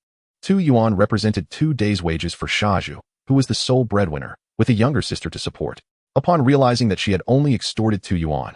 2 yuan represented 2 days' wages for Shaju, who was the sole breadwinner, with a younger sister to support. Upon realizing that she had only extorted 2 yuan,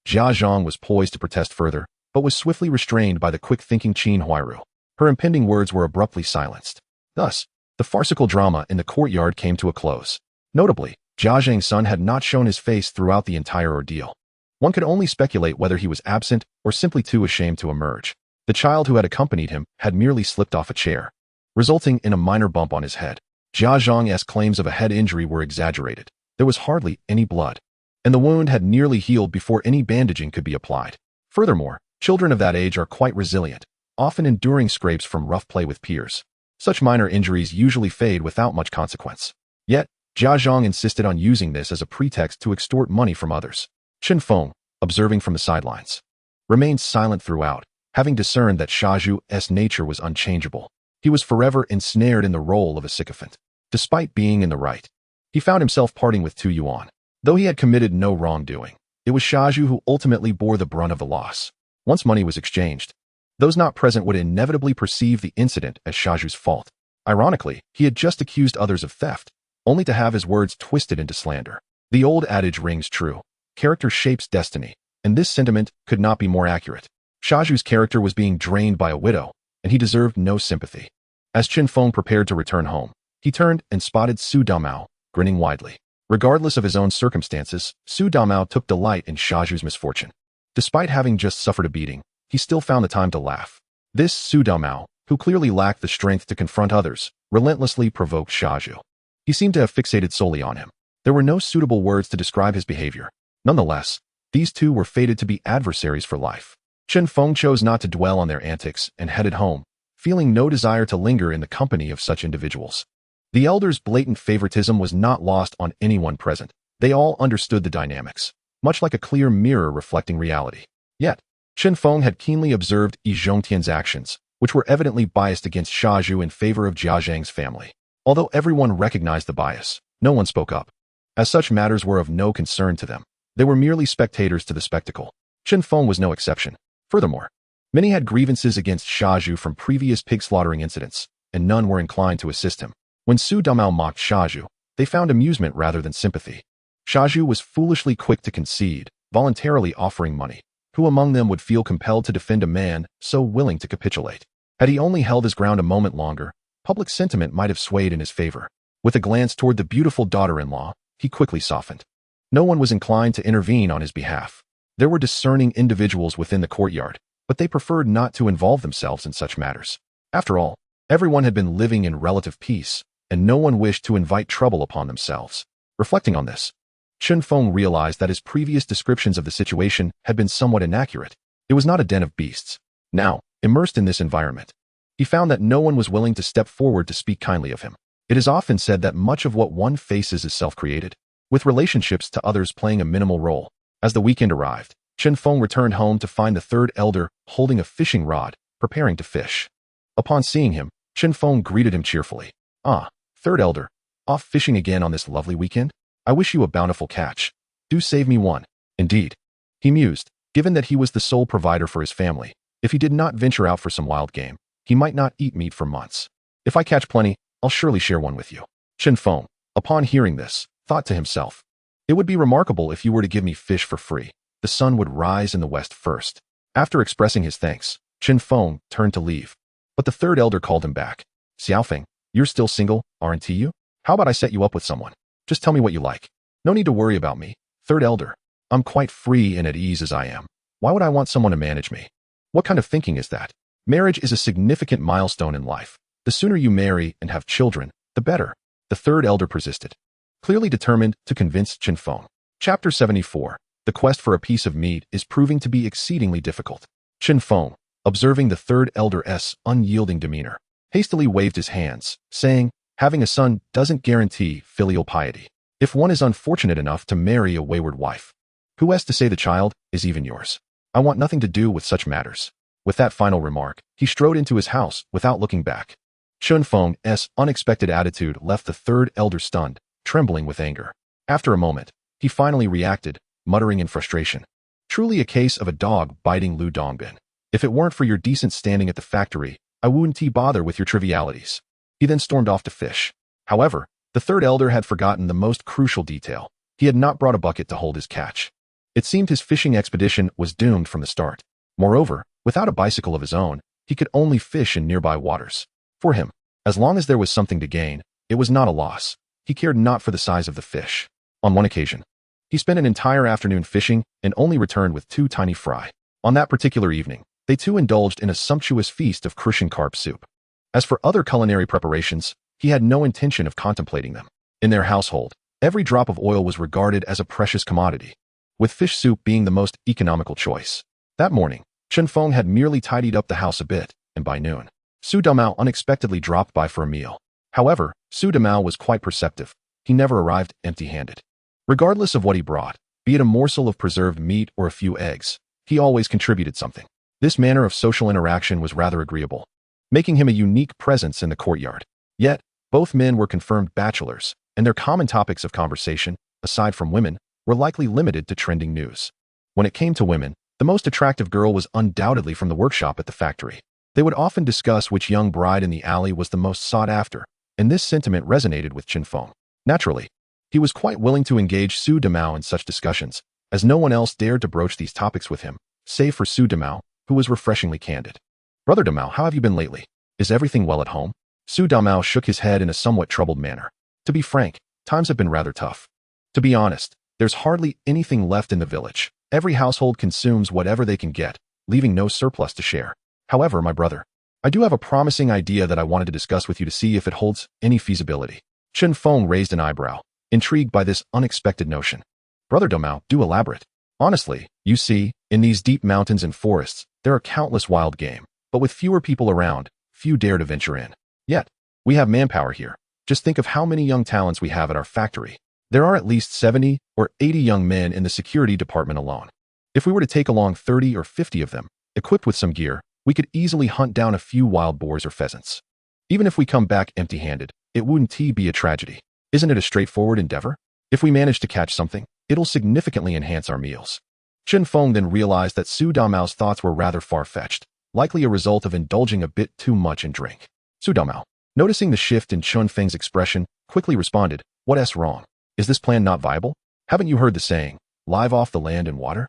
Jia Zhang was poised to protest further, but was swiftly restrained by the quick-thinking Qin Huairu. Her impending words were abruptly silenced. Thus, the farcical drama in the courtyard came to a close. Notably, Jia Zhang's son had not shown his face throughout the entire ordeal. One could only speculate whether he was absent or simply too ashamed to emerge. The child who had accompanied him had merely slipped off a chair, resulting in a minor bump on his head. Jia Zhang's claims of a head injury were exaggerated. There was hardly any blood, and the wound had nearly healed before any bandaging could be applied. Furthermore, children of that age are quite resilient, often enduring scrapes from rough play with peers. Such minor injuries usually fade without much consequence. Yet, Jia Zhang insisted on using this as a pretext to extort money from others. Feng, observing from the sidelines, remained silent throughout, having discerned that Shaju's nature was unchangeable. He was forever ensnared in the role of a sycophant. Despite being in the right, he found himself parting with 2 yuan. Though he had committed no wrongdoing, it was Shaju who ultimately bore the brunt of the loss. Once money was exchanged, those not present would inevitably perceive the incident as Shaju's fault. Ironically, he had just accused others of theft, only to have his words twisted into slander. The old adage rings true. Character shapes destiny, and this sentiment could not be more accurate. Shaju's character was being drained by a widow, and he deserved no sympathy. As Feng prepared to return home, he turned and spotted Su Damao, grinning widely. Regardless of his own circumstances, Su Damao took delight in Shaju's misfortune. Despite having just suffered a beating, he still found the time to laugh. This Su Damao, who clearly lacked the strength to confront others, relentlessly provoked Shaju. He seemed to have fixated solely on him. There were no suitable words to describe his behavior. Nonetheless, these two were fated to be adversaries for life. Feng chose not to dwell on their antics and headed home, feeling no desire to linger in the company of such individuals. The elder's blatant favoritism was not lost on anyone present. They all understood the dynamics, much like a clear mirror reflecting reality. Yet, Feng had keenly observed Yi Zhongtian's actions, which were evidently biased against Shaju in favor of Jia Zhang's family. Although everyone recognized the bias, no one spoke up, as such matters were of no concern to them. They were merely spectators to the spectacle. Feng was no exception. Furthermore, many had grievances against Shaju from previous pig-slaughtering incidents, and none were inclined to assist him. When Su Damao mocked Shaju, they found amusement rather than sympathy. Shaju was foolishly quick to concede, voluntarily offering money. Who among them would feel compelled to defend a man so willing to capitulate? Had he only held his ground a moment longer, public sentiment might have swayed in his favor. With a glance toward the beautiful daughter-in-law, he quickly softened. No one was inclined to intervene on his behalf. There were discerning individuals within the courtyard, but they preferred not to involve themselves in such matters. After all, everyone had been living in relative peace, and no one wished to invite trouble upon themselves. Reflecting on this, Feng realized that his previous descriptions of the situation had been somewhat inaccurate. It was not a den of beasts. Now, immersed in this environment, he found that no one was willing to step forward to speak kindly of him. It is often said that much of what one faces is self-created, with relationships to others playing a minimal role. As the weekend arrived, Feng returned home to find the third elder holding a fishing rod, preparing to fish. Upon seeing him, Feng greeted him cheerfully. "Ah, third elder, off fishing again on this lovely weekend? I wish you a bountiful catch. Do save me one." Indeed, he mused, given that he was the sole provider for his family. If he did not venture out for some wild game, he might not eat meat for months. "If I catch plenty, I'll surely share one with you." Feng, upon hearing this, thought to himself, "It would be remarkable if you were to give me fish for free. The sun would rise in the west first." After expressing his thanks, Feng turned to leave. But the third elder called him back. "Xiaofeng, you're still single, aren't you? How about I set you up with someone? Just tell me what you like. No need to worry about me, third elder. I'm quite free and at ease as I am. Why would I want someone to manage me? What kind of thinking is that? Marriage is a significant milestone in life. The sooner you marry and have children, the better." The third elder persisted, clearly determined to convince Feng. Chapter 74. The quest for a piece of meat is proving to be exceedingly difficult. Feng, observing the third elder's unyielding demeanor, hastily waved his hands, saying, "Having a son doesn't guarantee filial piety. If one is unfortunate enough to marry a wayward wife, who has to say the child is even yours? I want nothing to do with such matters." With that final remark, he strode into his house without looking back. Feng's unexpected attitude left the third elder stunned, trembling with anger. After a moment, he finally reacted, muttering in frustration, "Truly a case of a dog biting Lu Dongbin. If it weren't for your decent standing at the factory, I wouldn't bother with your trivialities." He then stormed off to fish. However, the third elder had forgotten the most crucial detail. He had not brought a bucket to hold his catch. It seemed his fishing expedition was doomed from the start. Moreover, without a bicycle of his own, he could only fish in nearby waters. For him, as long as there was something to gain, it was not a loss. He cared not for the size of the fish. On one occasion, he spent an entire afternoon fishing and only returned with 2 tiny fry. On that particular evening, they too indulged in a sumptuous feast of crucian carp soup. As for other culinary preparations, he had no intention of contemplating them. In their household, every drop of oil was regarded as a precious commodity, with fish soup being the most economical choice. That morning, Feng had merely tidied up the house a bit, and by noon, Su Damao unexpectedly dropped by for a meal. However, Su Damao was quite perceptive. He never arrived empty-handed. Regardless of what he brought, be it a morsel of preserved meat or a few eggs, he always contributed something. This manner of social interaction was rather agreeable, making him a unique presence in the courtyard. Yet, both men were confirmed bachelors, and their common topics of conversation, aside from women, were likely limited to trending news. When it came to women, the most attractive girl was undoubtedly from the workshop at the factory. They would often discuss which young bride in the alley was the most sought after, and this sentiment resonated with Feng. Naturally, he was quite willing to engage Su Damao in such discussions, as no one else dared to broach these topics with him, save for Su Damao, who was refreshingly candid. "Brother Damao, how have you been lately? Is everything well at home?" Su Damao shook his head in a somewhat troubled manner. "To be frank, times have been rather tough. To be honest, there's hardly anything left in the village. Every household consumes whatever they can get, leaving no surplus to share. However, my brother, I do have a promising idea that I wanted to discuss with you to see if it holds any feasibility." Feng raised an eyebrow, intrigued by this unexpected notion. Brother Domao, do elaborate. Honestly, you see, in these deep mountains and forests, there are countless wild game, but with fewer people around, few dare to venture in. Yet, we have manpower here. Just think of how many young talents we have at our factory. There are at least 70 or 80 young men in the security department alone. If we were to take along 30 or 50 of them, equipped with some gear, we could easily hunt down a few wild boars or pheasants. Even if we come back empty-handed, it wouldn't be a tragedy. Isn't it a straightforward endeavor? If we manage to catch something, it'll significantly enhance our meals. Feng then realized that Su Damao's thoughts were rather far-fetched, likely a result of indulging a bit too much in drink. Su Damao, noticing the shift in Feng's expression, quickly responded, "What's wrong? Is this plan not viable? Haven't you heard the saying, live off the land and water?"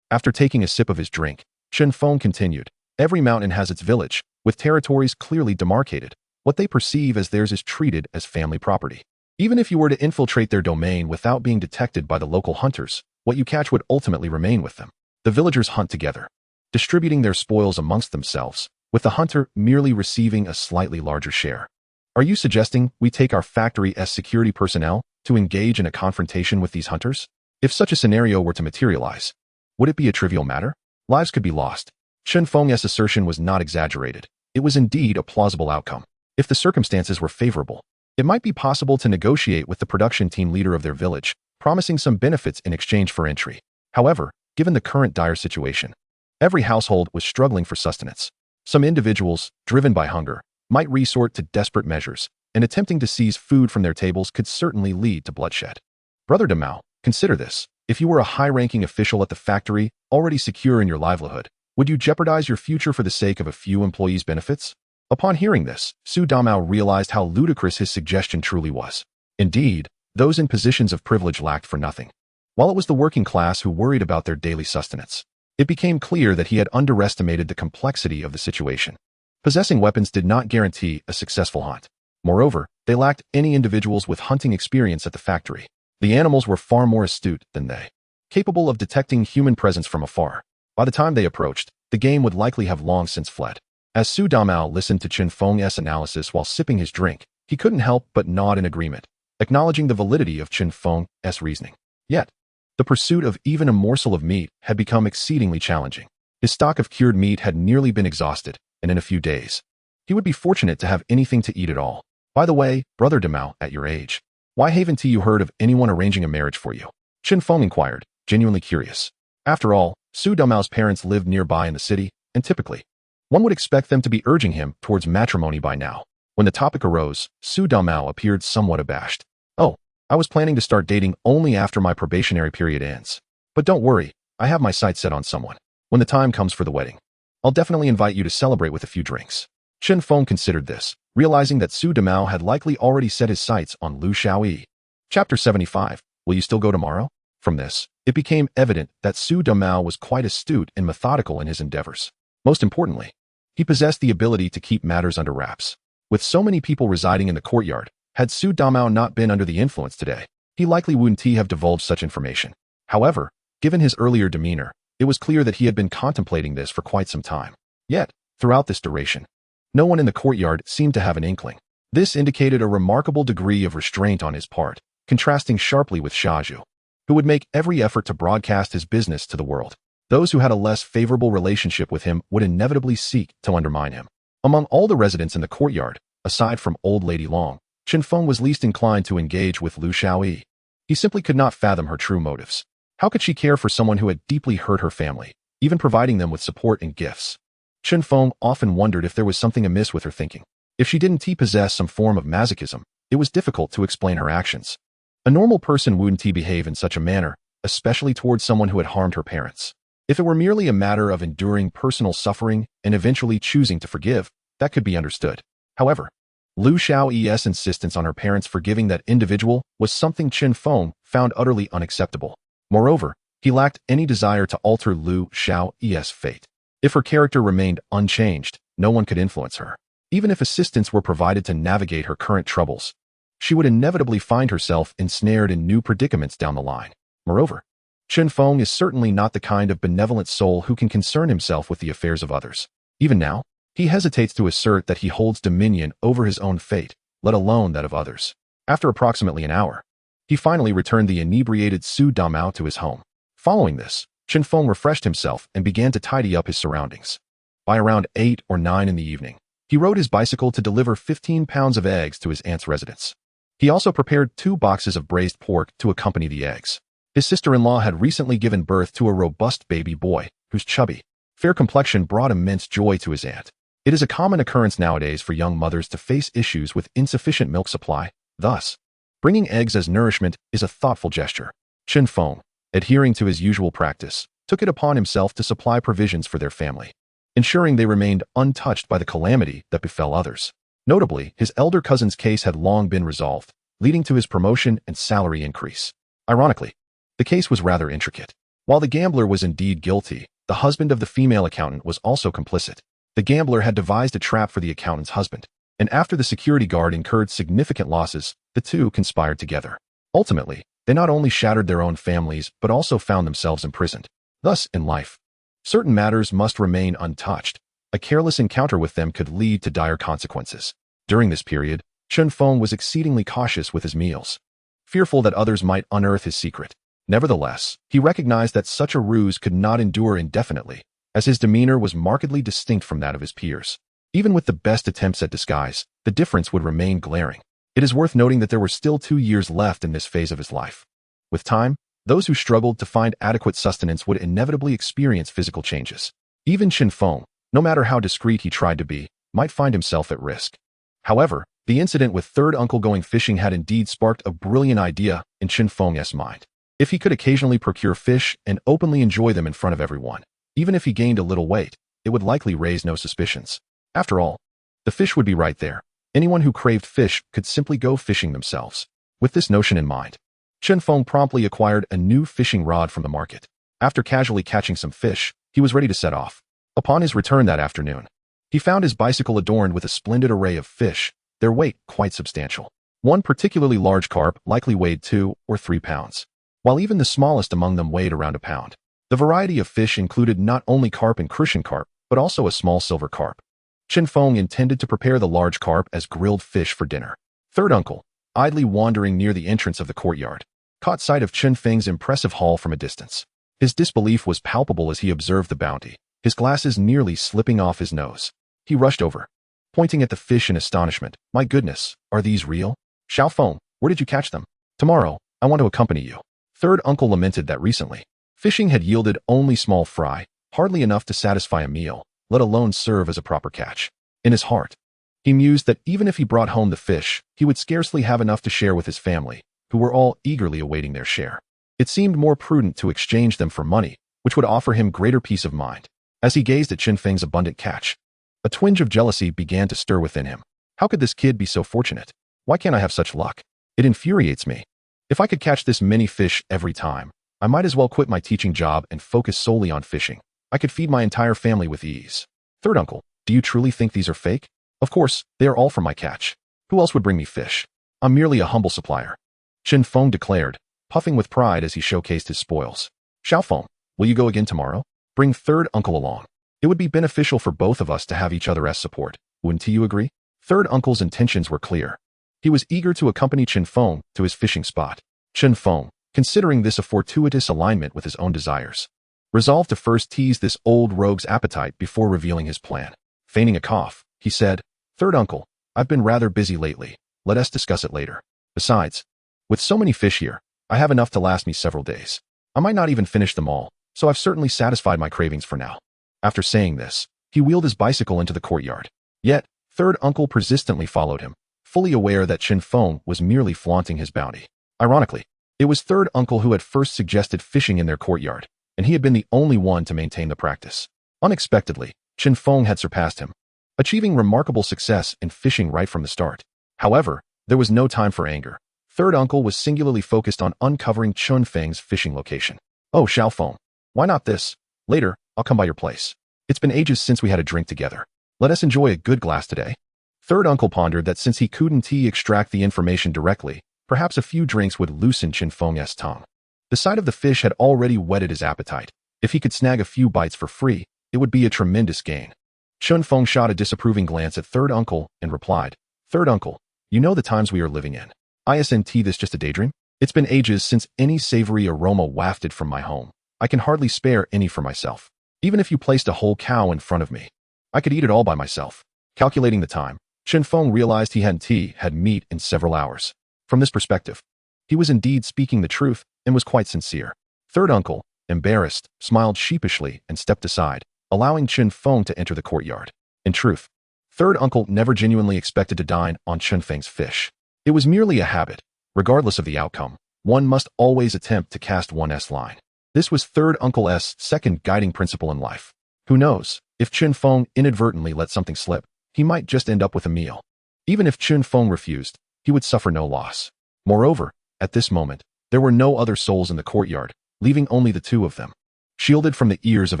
After taking a sip of his drink, Feng continued, "Every mountain has its village, with territories clearly demarcated. What they perceive as theirs is treated as family property. Even if you were to infiltrate their domain without being detected by the local hunters, what you catch would ultimately remain with them. The villagers hunt together, distributing their spoils amongst themselves, with the hunter merely receiving a slightly larger share. Are you suggesting we take our factory as security personnel to engage in a confrontation with these hunters? If such a scenario were to materialize, would it be a trivial matter? Lives could be lost." Feng's assertion was not exaggerated. It was indeed a plausible outcome. If the circumstances were favorable, it might be possible to negotiate with the production team leader of their village, promising some benefits in exchange for entry. However, given the current dire situation, every household was struggling for sustenance. Some individuals, driven by hunger, might resort to desperate measures, and attempting to seize food from their tables could certainly lead to bloodshed. Brother Damao, consider this. If you were a high-ranking official at the factory, already secure in your livelihood, would you jeopardize your future for the sake of a few employees' benefits? Upon hearing this, Su Damao realized how ludicrous his suggestion truly was. Indeed, those in positions of privilege lacked for nothing, while it was the working class who worried about their daily sustenance. It became clear that he had underestimated the complexity of the situation. Possessing weapons did not guarantee a successful hunt. Moreover, they lacked any individuals with hunting experience at the factory. The animals were far more astute than they, capable of detecting human presence from afar. By the time they approached, the game would likely have long since fled. As Su Damao listened to Feng's analysis while sipping his drink, he couldn't help but nod in agreement, acknowledging the validity of Feng's reasoning. Yet, the pursuit of even a morsel of meat had become exceedingly challenging. His stock of cured meat had nearly been exhausted, and in a few days, he would be fortunate to have anything to eat at all. By the way, Brother Damao, at your age, why haven't you heard of anyone arranging a marriage for you? Feng inquired, genuinely curious. After all, Su Damao's parents lived nearby in the city, and typically, one would expect them to be urging him towards matrimony by now. When the topic arose, Su Damao appeared somewhat abashed. "Oh, I was planning to start dating only after my probationary period ends. But don't worry, I have my sights set on someone. When the time comes for the wedding, I'll definitely invite you to celebrate with a few drinks." Feng considered this, realizing that Su Damao had likely already set his sights on Lu Xiaoyi. Chapter 75. Will you still go tomorrow? From this, it became evident that Su Damao was quite astute and methodical in his endeavors. Most importantly, he possessed the ability to keep matters under wraps. With so many people residing in the courtyard, had Su Damao not been under the influence today, he likely wouldn't have divulged such information. However, given his earlier demeanor, it was clear that he had been contemplating this for quite some time. Yet, throughout this duration, no one in the courtyard seemed to have an inkling. This indicated a remarkable degree of restraint on his part, contrasting sharply with Shaju, who would make every effort to broadcast his business to the world. Those who had a less favorable relationship with him would inevitably seek to undermine him. Among all the residents in the courtyard, aside from Old Lady Long, Feng was least inclined to engage with Lu Xiaoyi. He simply could not fathom her true motives. How could she care for someone who had deeply hurt her family, even providing them with support and gifts? Feng often wondered if there was something amiss with her thinking. If she didn't possess some form of masochism, it was difficult to explain her actions. A normal person wouldn't behave in such a manner, especially towards someone who had harmed her parents. If it were merely a matter of enduring personal suffering and eventually choosing to forgive, that could be understood. However, Lu Xiaoyi's insistence on her parents forgiving that individual was something Feng found utterly unacceptable. Moreover, he lacked any desire to alter Lu Xiaoyi's fate. If her character remained unchanged, no one could influence her. Even if assistance were provided to navigate her current troubles, she would inevitably find herself ensnared in new predicaments down the line. Moreover, Feng is certainly not the kind of benevolent soul who can concern himself with the affairs of others. Even now, he hesitates to assert that he holds dominion over his own fate, let alone that of others. After approximately an hour, he finally returned the inebriated Su Damao to his home. Following this, Feng refreshed himself and began to tidy up his surroundings. By around 8 or 9 in the evening, he rode his bicycle to deliver 15 pounds of eggs to his aunt's residence. He also prepared 2 boxes of braised pork to accompany the eggs. His sister-in-law had recently given birth to a robust baby boy, whose chubby, fair complexion brought immense joy to his aunt. It is a common occurrence nowadays for young mothers to face issues with insufficient milk supply. Thus, bringing eggs as nourishment is a thoughtful gesture. Feng, adhering to his usual practice, took it upon himself to supply provisions for their family, ensuring they remained untouched by the calamity that befell others. Notably, his elder cousin's case had long been resolved, leading to his promotion and salary increase. Ironically, the case was rather intricate. While the gambler was indeed guilty, the husband of the female accountant was also complicit. The gambler had devised a trap for the accountant's husband, and after the security guard incurred significant losses, the two conspired together. Ultimately, they not only shattered their own families but also found themselves imprisoned. Thus, in life, certain matters must remain untouched. A careless encounter with them could lead to dire consequences. During this period, Feng was exceedingly cautious with his meals, fearful that others might unearth his secret. Nevertheless, he recognized that such a ruse could not endure indefinitely, as his demeanor was markedly distinct from that of his peers. Even with the best attempts at disguise, the difference would remain glaring. It is worth noting that there were still 2 years left in this phase of his life. With time, those who struggled to find adequate sustenance would inevitably experience physical changes. Even Feng, no matter how discreet he tried to be, might find himself at risk. However, the incident with third uncle going fishing had indeed sparked a brilliant idea in Feng's mind. If he could occasionally procure fish and openly enjoy them in front of everyone, even if he gained a little weight, it would likely raise no suspicions. After all, the fish would be right there. Anyone who craved fish could simply go fishing themselves. With this notion in mind, Feng promptly acquired a new fishing rod from the market. After casually catching some fish, he was ready to set off. Upon his return that afternoon, he found his bicycle adorned with a splendid array of fish, their weight quite substantial. One particularly large carp likely weighed 2 or 3 pounds, while even the smallest among them weighed around a pound. The variety of fish included not only carp and crucian carp, but also a small silver carp. Feng intended to prepare the large carp as grilled fish for dinner. Third uncle, idly wandering near the entrance of the courtyard, caught sight of Feng's impressive haul from a distance. His disbelief was palpable as he observed the bounty, his glasses nearly slipping off his nose. He rushed over, pointing at the fish in astonishment. "My goodness, are these real? Feng, where did you catch them? Tomorrow, I want to accompany you." Third uncle lamented that recently, fishing had yielded only small fry, hardly enough to satisfy a meal, let alone serve as a proper catch. In his heart, he mused that even if he brought home the fish, he would scarcely have enough to share with his family, who were all eagerly awaiting their share. It seemed more prudent to exchange them for money, which would offer him greater peace of mind. As he gazed at Feng's abundant catch, a twinge of jealousy began to stir within him. How could this kid be so fortunate? Why can't I have such luck? It infuriates me. If I could catch this many fish every time, I might as well quit my teaching job and focus solely on fishing. I could feed my entire family with ease. Third uncle, do you truly think these are fake? Of course, they are all from my catch. Who else would bring me fish? I'm merely a humble supplier. Feng declared, puffing with pride as he showcased his spoils. Feng, will you go again tomorrow? Bring third uncle along. It would be beneficial for both of us to have each other as support. Wouldn't you agree? Third uncle's intentions were clear. He was eager to accompany Feng to his fishing spot. Feng, considering this a fortuitous alignment with his own desires, resolved to first tease this old rogue's appetite before revealing his plan. Feigning a cough, he said, "Third uncle, I've been rather busy lately. Let us discuss it later. Besides, with so many fish here, I have enough to last me several days. I might not even finish them all, so I've certainly satisfied my cravings for now." After saying this, he wheeled his bicycle into the courtyard. Yet, third uncle persistently followed him, fully aware that Feng was merely flaunting his bounty. Ironically, it was third uncle who had first suggested fishing in their courtyard, and he had been the only one to maintain the practice. Unexpectedly, Feng had surpassed him, achieving remarkable success in fishing right from the start. However, there was no time for anger. Third uncle was singularly focused on uncovering Feng's fishing location. "Oh, Feng, why not this? Later, I'll come by your place. It's been ages since we had a drink together. Let us enjoy a good glass today." Third uncle pondered that since he couldn't extract the information directly, perhaps a few drinks would loosen Feng's tongue. The sight of the fish had already whetted his appetite. If he could snag a few bites for free, it would be a tremendous gain. Feng shot a disapproving glance at third uncle and replied, "Third uncle, you know the times we are living in. Isn't this just a daydream? It's been ages since any savory aroma wafted from my home. I can hardly spare any for myself. Even if you placed a whole cow in front of me, I could eat it all by myself. Calculating the time, Feng realized he hadn't had meat in several hours. From this perspective, he was indeed speaking the truth and was quite sincere. Third uncle, embarrassed, smiled sheepishly and stepped aside, allowing Feng to enter the courtyard. In truth, third uncle never genuinely expected to dine on Feng's fish. It was merely a habit. Regardless of the outcome, one must always attempt to cast one's line. This was third uncle's second guiding principle in life. Who knows, if Feng inadvertently let something slip, he might just end up with a meal. Even if Feng refused, he would suffer no loss. Moreover, at this moment, there were no other souls in the courtyard, leaving only the two of them, shielded from the ears of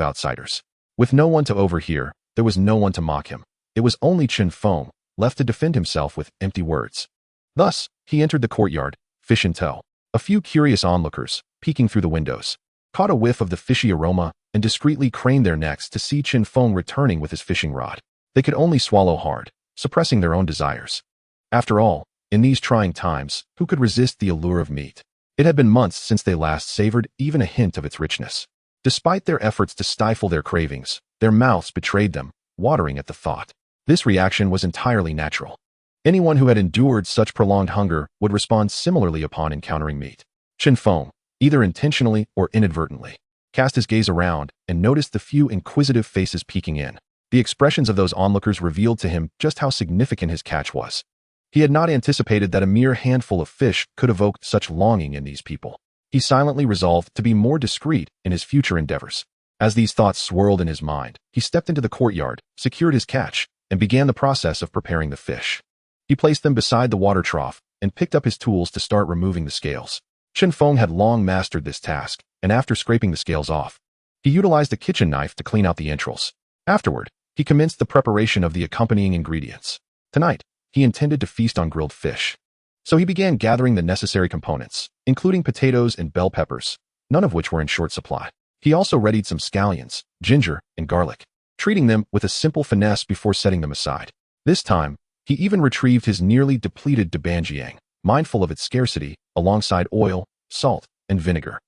outsiders. With no one to overhear, there was no one to mock him. It was only Feng, left to defend himself with empty words. Thus, he entered the courtyard, fish in tow. A few curious onlookers, peeking through the windows, caught a whiff of the fishy aroma and discreetly craned their necks to see Feng returning with his fishing rod. They could only swallow hard, suppressing their own desires. After all, in these trying times, who could resist the allure of meat? It had been months since they last savored even a hint of its richness. Despite their efforts to stifle their cravings, their mouths betrayed them, watering at the thought. This reaction was entirely natural. Anyone who had endured such prolonged hunger would respond similarly upon encountering meat. Feng, either intentionally or inadvertently, cast his gaze around and noticed the few inquisitive faces peeking in. The expressions of those onlookers revealed to him just how significant his catch was. He had not anticipated that a mere handful of fish could evoke such longing in these people. He silently resolved to be more discreet in his future endeavors. As these thoughts swirled in his mind, he stepped into the courtyard, secured his catch, and began the process of preparing the fish. He placed them beside the water trough and picked up his tools to start removing the scales. Feng had long mastered this task, and after scraping the scales off, he utilized a kitchen knife to clean out the entrails. Afterward, he commenced the preparation of the accompanying ingredients. Tonight, he intended to feast on grilled fish. So he began gathering the necessary components, including potatoes and bell peppers, none of which were in short supply. He also readied some scallions, ginger, and garlic, treating them with a simple finesse before setting them aside. This time, he even retrieved his nearly depleted dabanjiang, mindful of its scarcity, alongside oil, salt, and vinegar.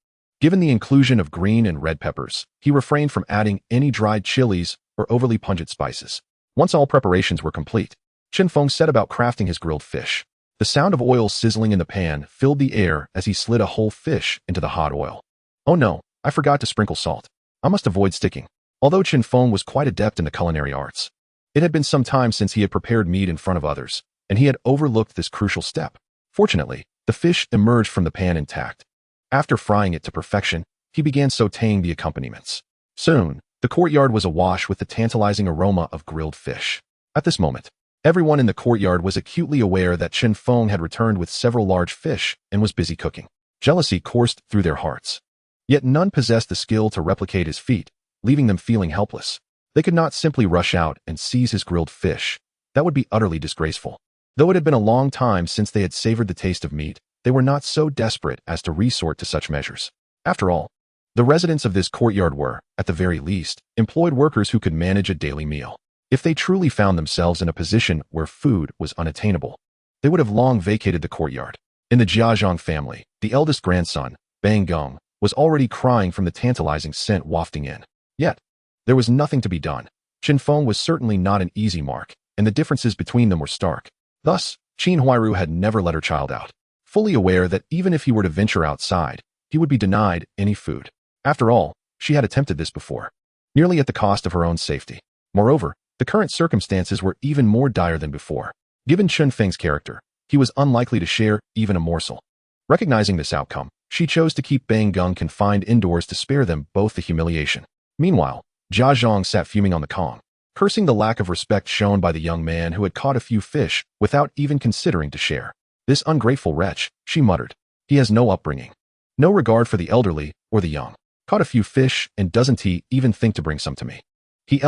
Given the inclusion of green and red peppers, he refrained from adding any dried chilies or overly pungent spices. Once all preparations were complete, Feng set about crafting his grilled fish. The sound of oil sizzling in the pan filled the air as he slid a whole fish into the hot oil. Oh no, I forgot to sprinkle salt. I must avoid sticking. Although Feng was quite adept in the culinary arts, it had been some time since he had prepared meat in front of others, and he had overlooked this crucial step. Fortunately, the fish emerged from the pan intact. After frying it to perfection, he began sautéing the accompaniments. Soon, the courtyard was awash with the tantalizing aroma of grilled fish. At this moment, everyone in the courtyard was acutely aware that Feng had returned with several large fish and was busy cooking. Jealousy coursed through their hearts. Yet none possessed the skill to replicate his feat, leaving them feeling helpless. They could not simply rush out and seize his grilled fish. That would be utterly disgraceful. Though it had been a long time since they had savored the taste of meat, they were not so desperate as to resort to such measures. After all, the residents of this courtyard were, at the very least, employed workers who could manage a daily meal. If they truly found themselves in a position where food was unattainable, they would have long vacated the courtyard. In the Jiazhong family, the eldest grandson, Bang Gong, was already crying from the tantalizing scent wafting in. Yet, there was nothing to be done. Feng was certainly not an easy mark, and the differences between them were stark. Thus, Qin Huairu had never let her child out, fully aware that even if he were to venture outside, he would be denied any food. After all, she had attempted this before, nearly at the cost of her own safety. Moreover, the current circumstances were even more dire than before. Given Feng's character, he was unlikely to share even a morsel. Recognizing this outcome, she chose to keep Bang Gong confined indoors to spare them both the humiliation. Meanwhile, Jia Zhang sat fuming on the Kong, cursing the lack of respect shown by the young man who had caught a few fish without even considering to share. This ungrateful wretch, she muttered. He has no upbringing, no regard for the elderly or the young. Caught a few fish, and doesn't he even think to bring some to me? He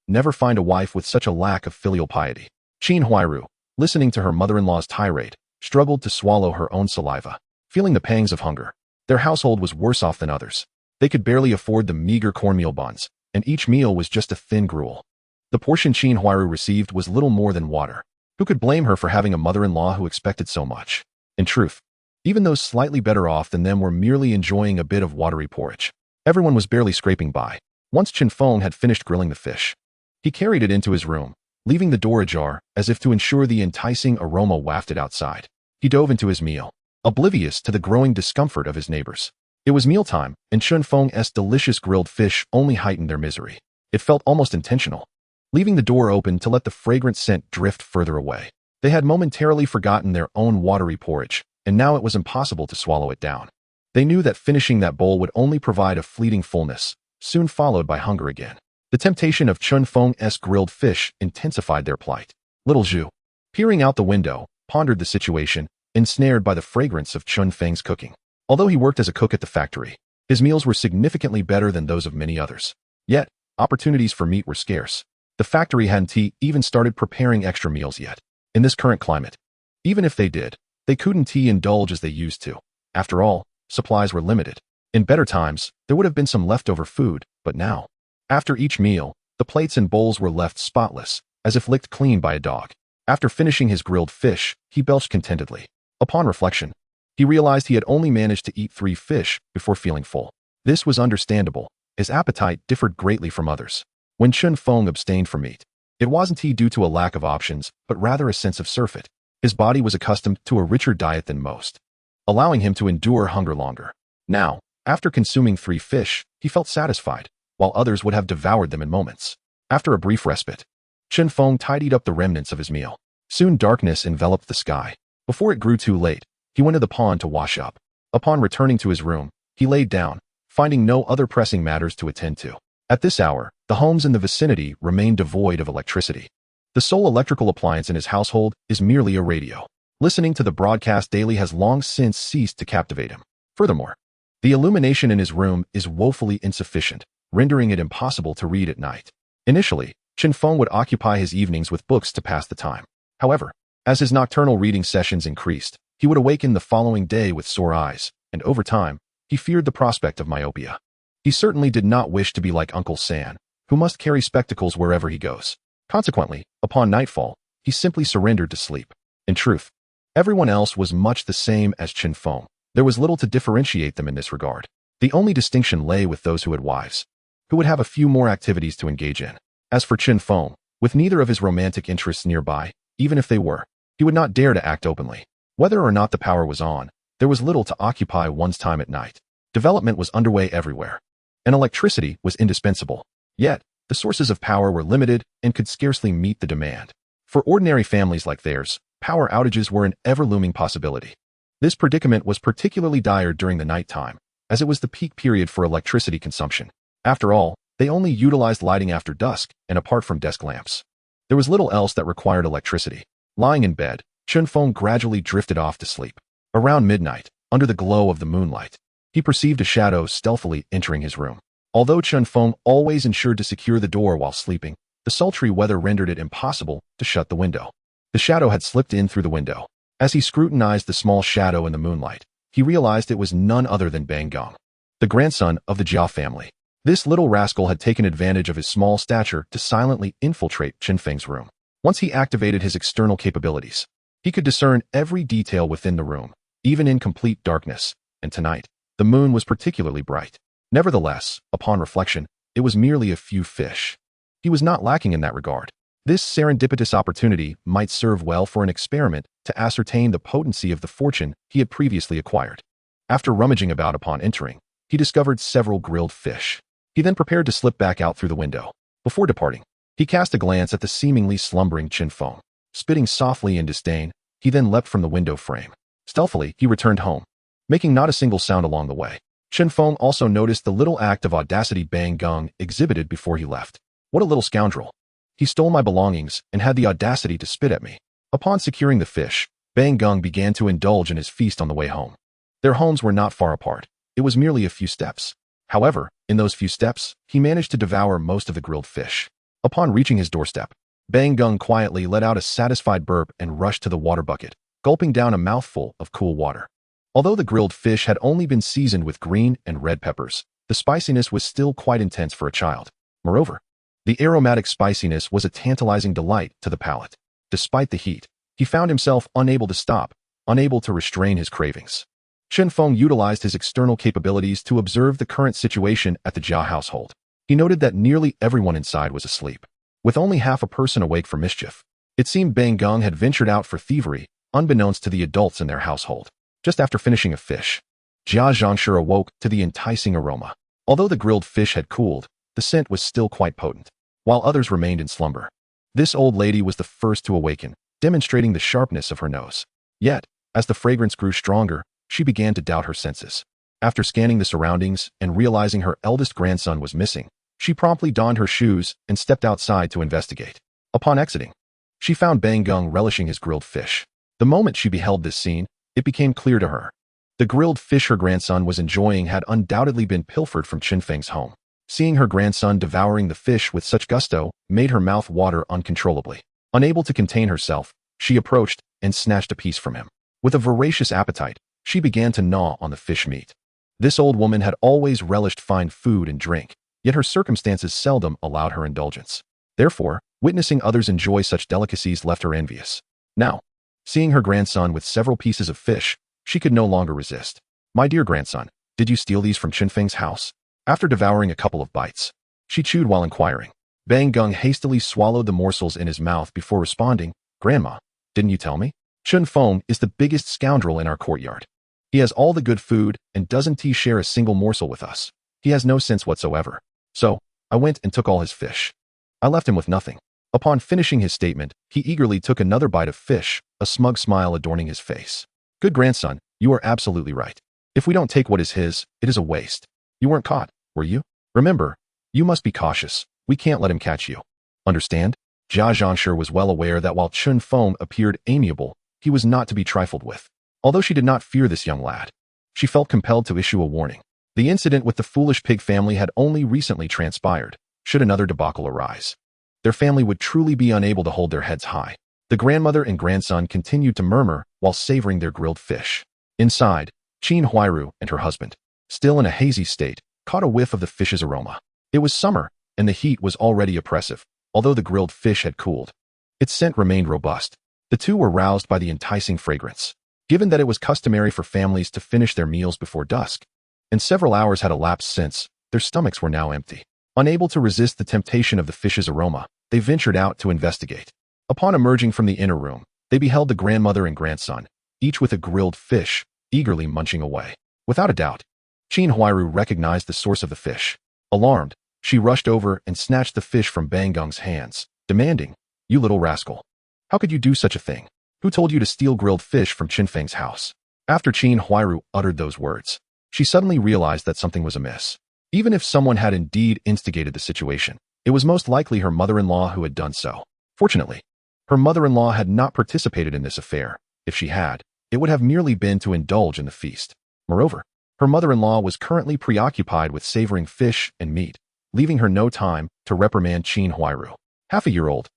never find a wife with such a lack of filial piety. Qin Huairu, listening to her mother-in-law's tirade, struggled to swallow her own saliva, feeling the pangs of hunger. Their household was worse off than others. They could barely afford the meager cornmeal buns, and each meal was just a thin gruel. The portion Qin Huairu received was little more than water. Who could blame her for having a mother-in-law who expected so much? In truth, even those slightly better off than them were merely enjoying a bit of watery porridge. Everyone was barely scraping by. Once Feng had finished grilling the fish, he carried it into his room, leaving the door ajar as if to ensure the enticing aroma wafted outside. He dove into his meal, oblivious to the growing discomfort of his neighbors. It was mealtime, and Feng's delicious grilled fish only heightened their misery. It felt almost intentional, leaving the door open to let the fragrant scent drift further away. They had momentarily forgotten their own watery porridge, and now it was impossible to swallow it down. They knew that finishing that bowl would only provide a fleeting fullness, soon followed by hunger again. The temptation of Feng's grilled fish intensified their plight. Little Zhu, peering out the window, pondered the situation, ensnared by the fragrance of Feng's cooking. Although he worked as a cook at the factory, his meals were significantly better than those of many others. Yet, opportunities for meat were scarce. The factory hadn't even started preparing extra meals yet. In this current climate, even if they did, they couldn't indulge as they used to. After all, supplies were limited. In better times, there would have been some leftover food, but now, after each meal, the plates and bowls were left spotless, as if licked clean by a dog. After finishing his grilled fish, he belched contentedly. Upon reflection, he realized he had only managed to eat 3 fish before feeling full. This was understandable. His appetite differed greatly from others. When Feng abstained from meat, it wasn't due to a lack of options, but rather a sense of surfeit. His body was accustomed to a richer diet than most, allowing him to endure hunger longer. Now, after consuming 3 fish, he felt satisfied, while others would have devoured them in moments. After a brief respite, Feng tidied up the remnants of his meal. Soon darkness enveloped the sky. Before it grew too late, he went to the pond to wash up. Upon returning to his room, he laid down, finding no other pressing matters to attend to. At this hour, the homes in the vicinity remained devoid of electricity. The sole electrical appliance in his household is merely a radio. Listening to the broadcast daily has long since ceased to captivate him. Furthermore, the illumination in his room is woefully insufficient, rendering it impossible to read at night. Initially, Feng would occupy his evenings with books to pass the time. However, as his nocturnal reading sessions increased, he would awaken the following day with sore eyes, and over time, he feared the prospect of myopia. He certainly did not wish to be like Uncle San, who must carry spectacles wherever he goes. Consequently, upon nightfall, he simply surrendered to sleep. In truth, everyone else was much the same as Feng. There was little to differentiate them in this regard. The only distinction lay with those who had wives, who would have a few more activities to engage in. As for Feng, with neither of his romantic interests nearby, even if they were, he would not dare to act openly. Whether or not the power was on, there was little to occupy one's time at night. Development was underway everywhere, and electricity was indispensable. Yet, the sources of power were limited and could scarcely meet the demand. For ordinary families like theirs, power outages were an ever-looming possibility. This predicament was particularly dire during the nighttime, as it was the peak period for electricity consumption. After all, they only utilized lighting after dusk and apart from desk lamps. There was little else that required electricity. Lying in bed, Feng gradually drifted off to sleep. Around midnight, under the glow of the moonlight, he perceived a shadow stealthily entering his room. Although Feng always ensured to secure the door while sleeping, the sultry weather rendered it impossible to shut the window. The shadow had slipped in through the window. As he scrutinized the small shadow in the moonlight, he realized it was none other than Bang Gong, the grandson of the Jia family. This little rascal had taken advantage of his small stature to silently infiltrate Feng's room. Once he activated his external capabilities, he could discern every detail within the room, even in complete darkness, and tonight, the moon was particularly bright. Nevertheless, upon reflection, it was merely a few fish. He was not lacking in that regard. This serendipitous opportunity might serve well for an experiment to ascertain the potency of the fortune he had previously acquired. After rummaging about upon entering, he discovered several grilled fish. He then prepared to slip back out through the window. Before departing, he cast a glance at the seemingly slumbering Feng. Spitting softly in disdain, he then leapt from the window frame. Stealthily, he returned home, making not a single sound along the way. Feng also noticed the little act of audacity Bang Gong exhibited before he left. What a little scoundrel. He stole my belongings and had the audacity to spit at me. Upon securing the fish, Bang Gong began to indulge in his feast on the way home. Their homes were not far apart. It was merely a few steps. However, in those few steps, he managed to devour most of the grilled fish. Upon reaching his doorstep, Bang Gong quietly let out a satisfied burp and rushed to the water bucket, gulping down a mouthful of cool water. Although the grilled fish had only been seasoned with green and red peppers, the spiciness was still quite intense for a child. Moreover, the aromatic spiciness was a tantalizing delight to the palate. Despite the heat, he found himself unable to stop, unable to restrain his cravings. Feng utilized his external capabilities to observe the current situation at the Jia household. He noted that nearly everyone inside was asleep, with only half a person awake for mischief. It seemed Bang Geng had ventured out for thievery, unbeknownst to the adults in their household. Just after finishing a fish, Jia Zhangshi awoke to the enticing aroma. Although the grilled fish had cooled, the scent was still quite potent, while others remained in slumber. This old lady was the first to awaken, demonstrating the sharpness of her nose. Yet, as the fragrance grew stronger, she began to doubt her senses. After scanning the surroundings and realizing her eldest grandson was missing, she promptly donned her shoes and stepped outside to investigate. Upon exiting, she found Bang Geng relishing his grilled fish. The moment she beheld this scene, it became clear to her. The grilled fish her grandson was enjoying had undoubtedly been pilfered from Feng's home. Seeing her grandson devouring the fish with such gusto made her mouth water uncontrollably. Unable to contain herself, she approached and snatched a piece from him. With a voracious appetite, she began to gnaw on the fish meat. This old woman had always relished fine food and drink, yet her circumstances seldom allowed her indulgence. Therefore, witnessing others enjoy such delicacies left her envious. Now, seeing her grandson with several pieces of fish, she could no longer resist. "My dear grandson, did you steal these from Feng's house?" After devouring a couple of bites, she chewed while inquiring. Bang Geng hastily swallowed the morsels in his mouth before responding, "Grandma, didn't you tell me? Feng is the biggest scoundrel in our courtyard. He has all the good food and doesn't share a single morsel with us. He has no sense whatsoever. So, I went and took all his fish. I left him with nothing." Upon finishing his statement, he eagerly took another bite of fish, a smug smile adorning his face. "Good grandson, you are absolutely right. If we don't take what is his, it is a waste. You weren't caught, were you? Remember, you must be cautious. We can't let him catch you. Understand?" Jia Zhangshi was well aware that while Feng appeared amiable, he was not to be trifled with. Although she did not fear this young lad, she felt compelled to issue a warning. The incident with the foolish pig family had only recently transpired. Should another debacle arise, their family would truly be unable to hold their heads high. The grandmother and grandson continued to murmur while savoring their grilled fish. Inside, Qin Huairu and her husband, still in a hazy state, caught a whiff of the fish's aroma. It was summer, and the heat was already oppressive, although the grilled fish had cooled. Its scent remained robust. The two were roused by the enticing fragrance. Given that it was customary for families to finish their meals before dusk, and several hours had elapsed since, their stomachs were now empty. Unable to resist the temptation of the fish's aroma, they ventured out to investigate. Upon emerging from the inner room, they beheld the grandmother and grandson, each with a grilled fish, eagerly munching away. Without a doubt, Qin Huairu recognized the source of the fish. Alarmed, she rushed over and snatched the fish from Bang Geng's hands, demanding, "You little rascal. How could you do such a thing? Who told you to steal grilled fish from Feng's house?" After Qin Huairu uttered those words, she suddenly realized that something was amiss. Even if someone had indeed instigated the situation, it was most likely her mother-in-law who had done so. Fortunately, her mother-in-law had not participated in this affair. If she had, it would have merely been to indulge in the feast. Moreover, her mother-in-law was currently preoccupied with savoring fish and meat, leaving her no time to reprimand Qin Huairu. Half a year old,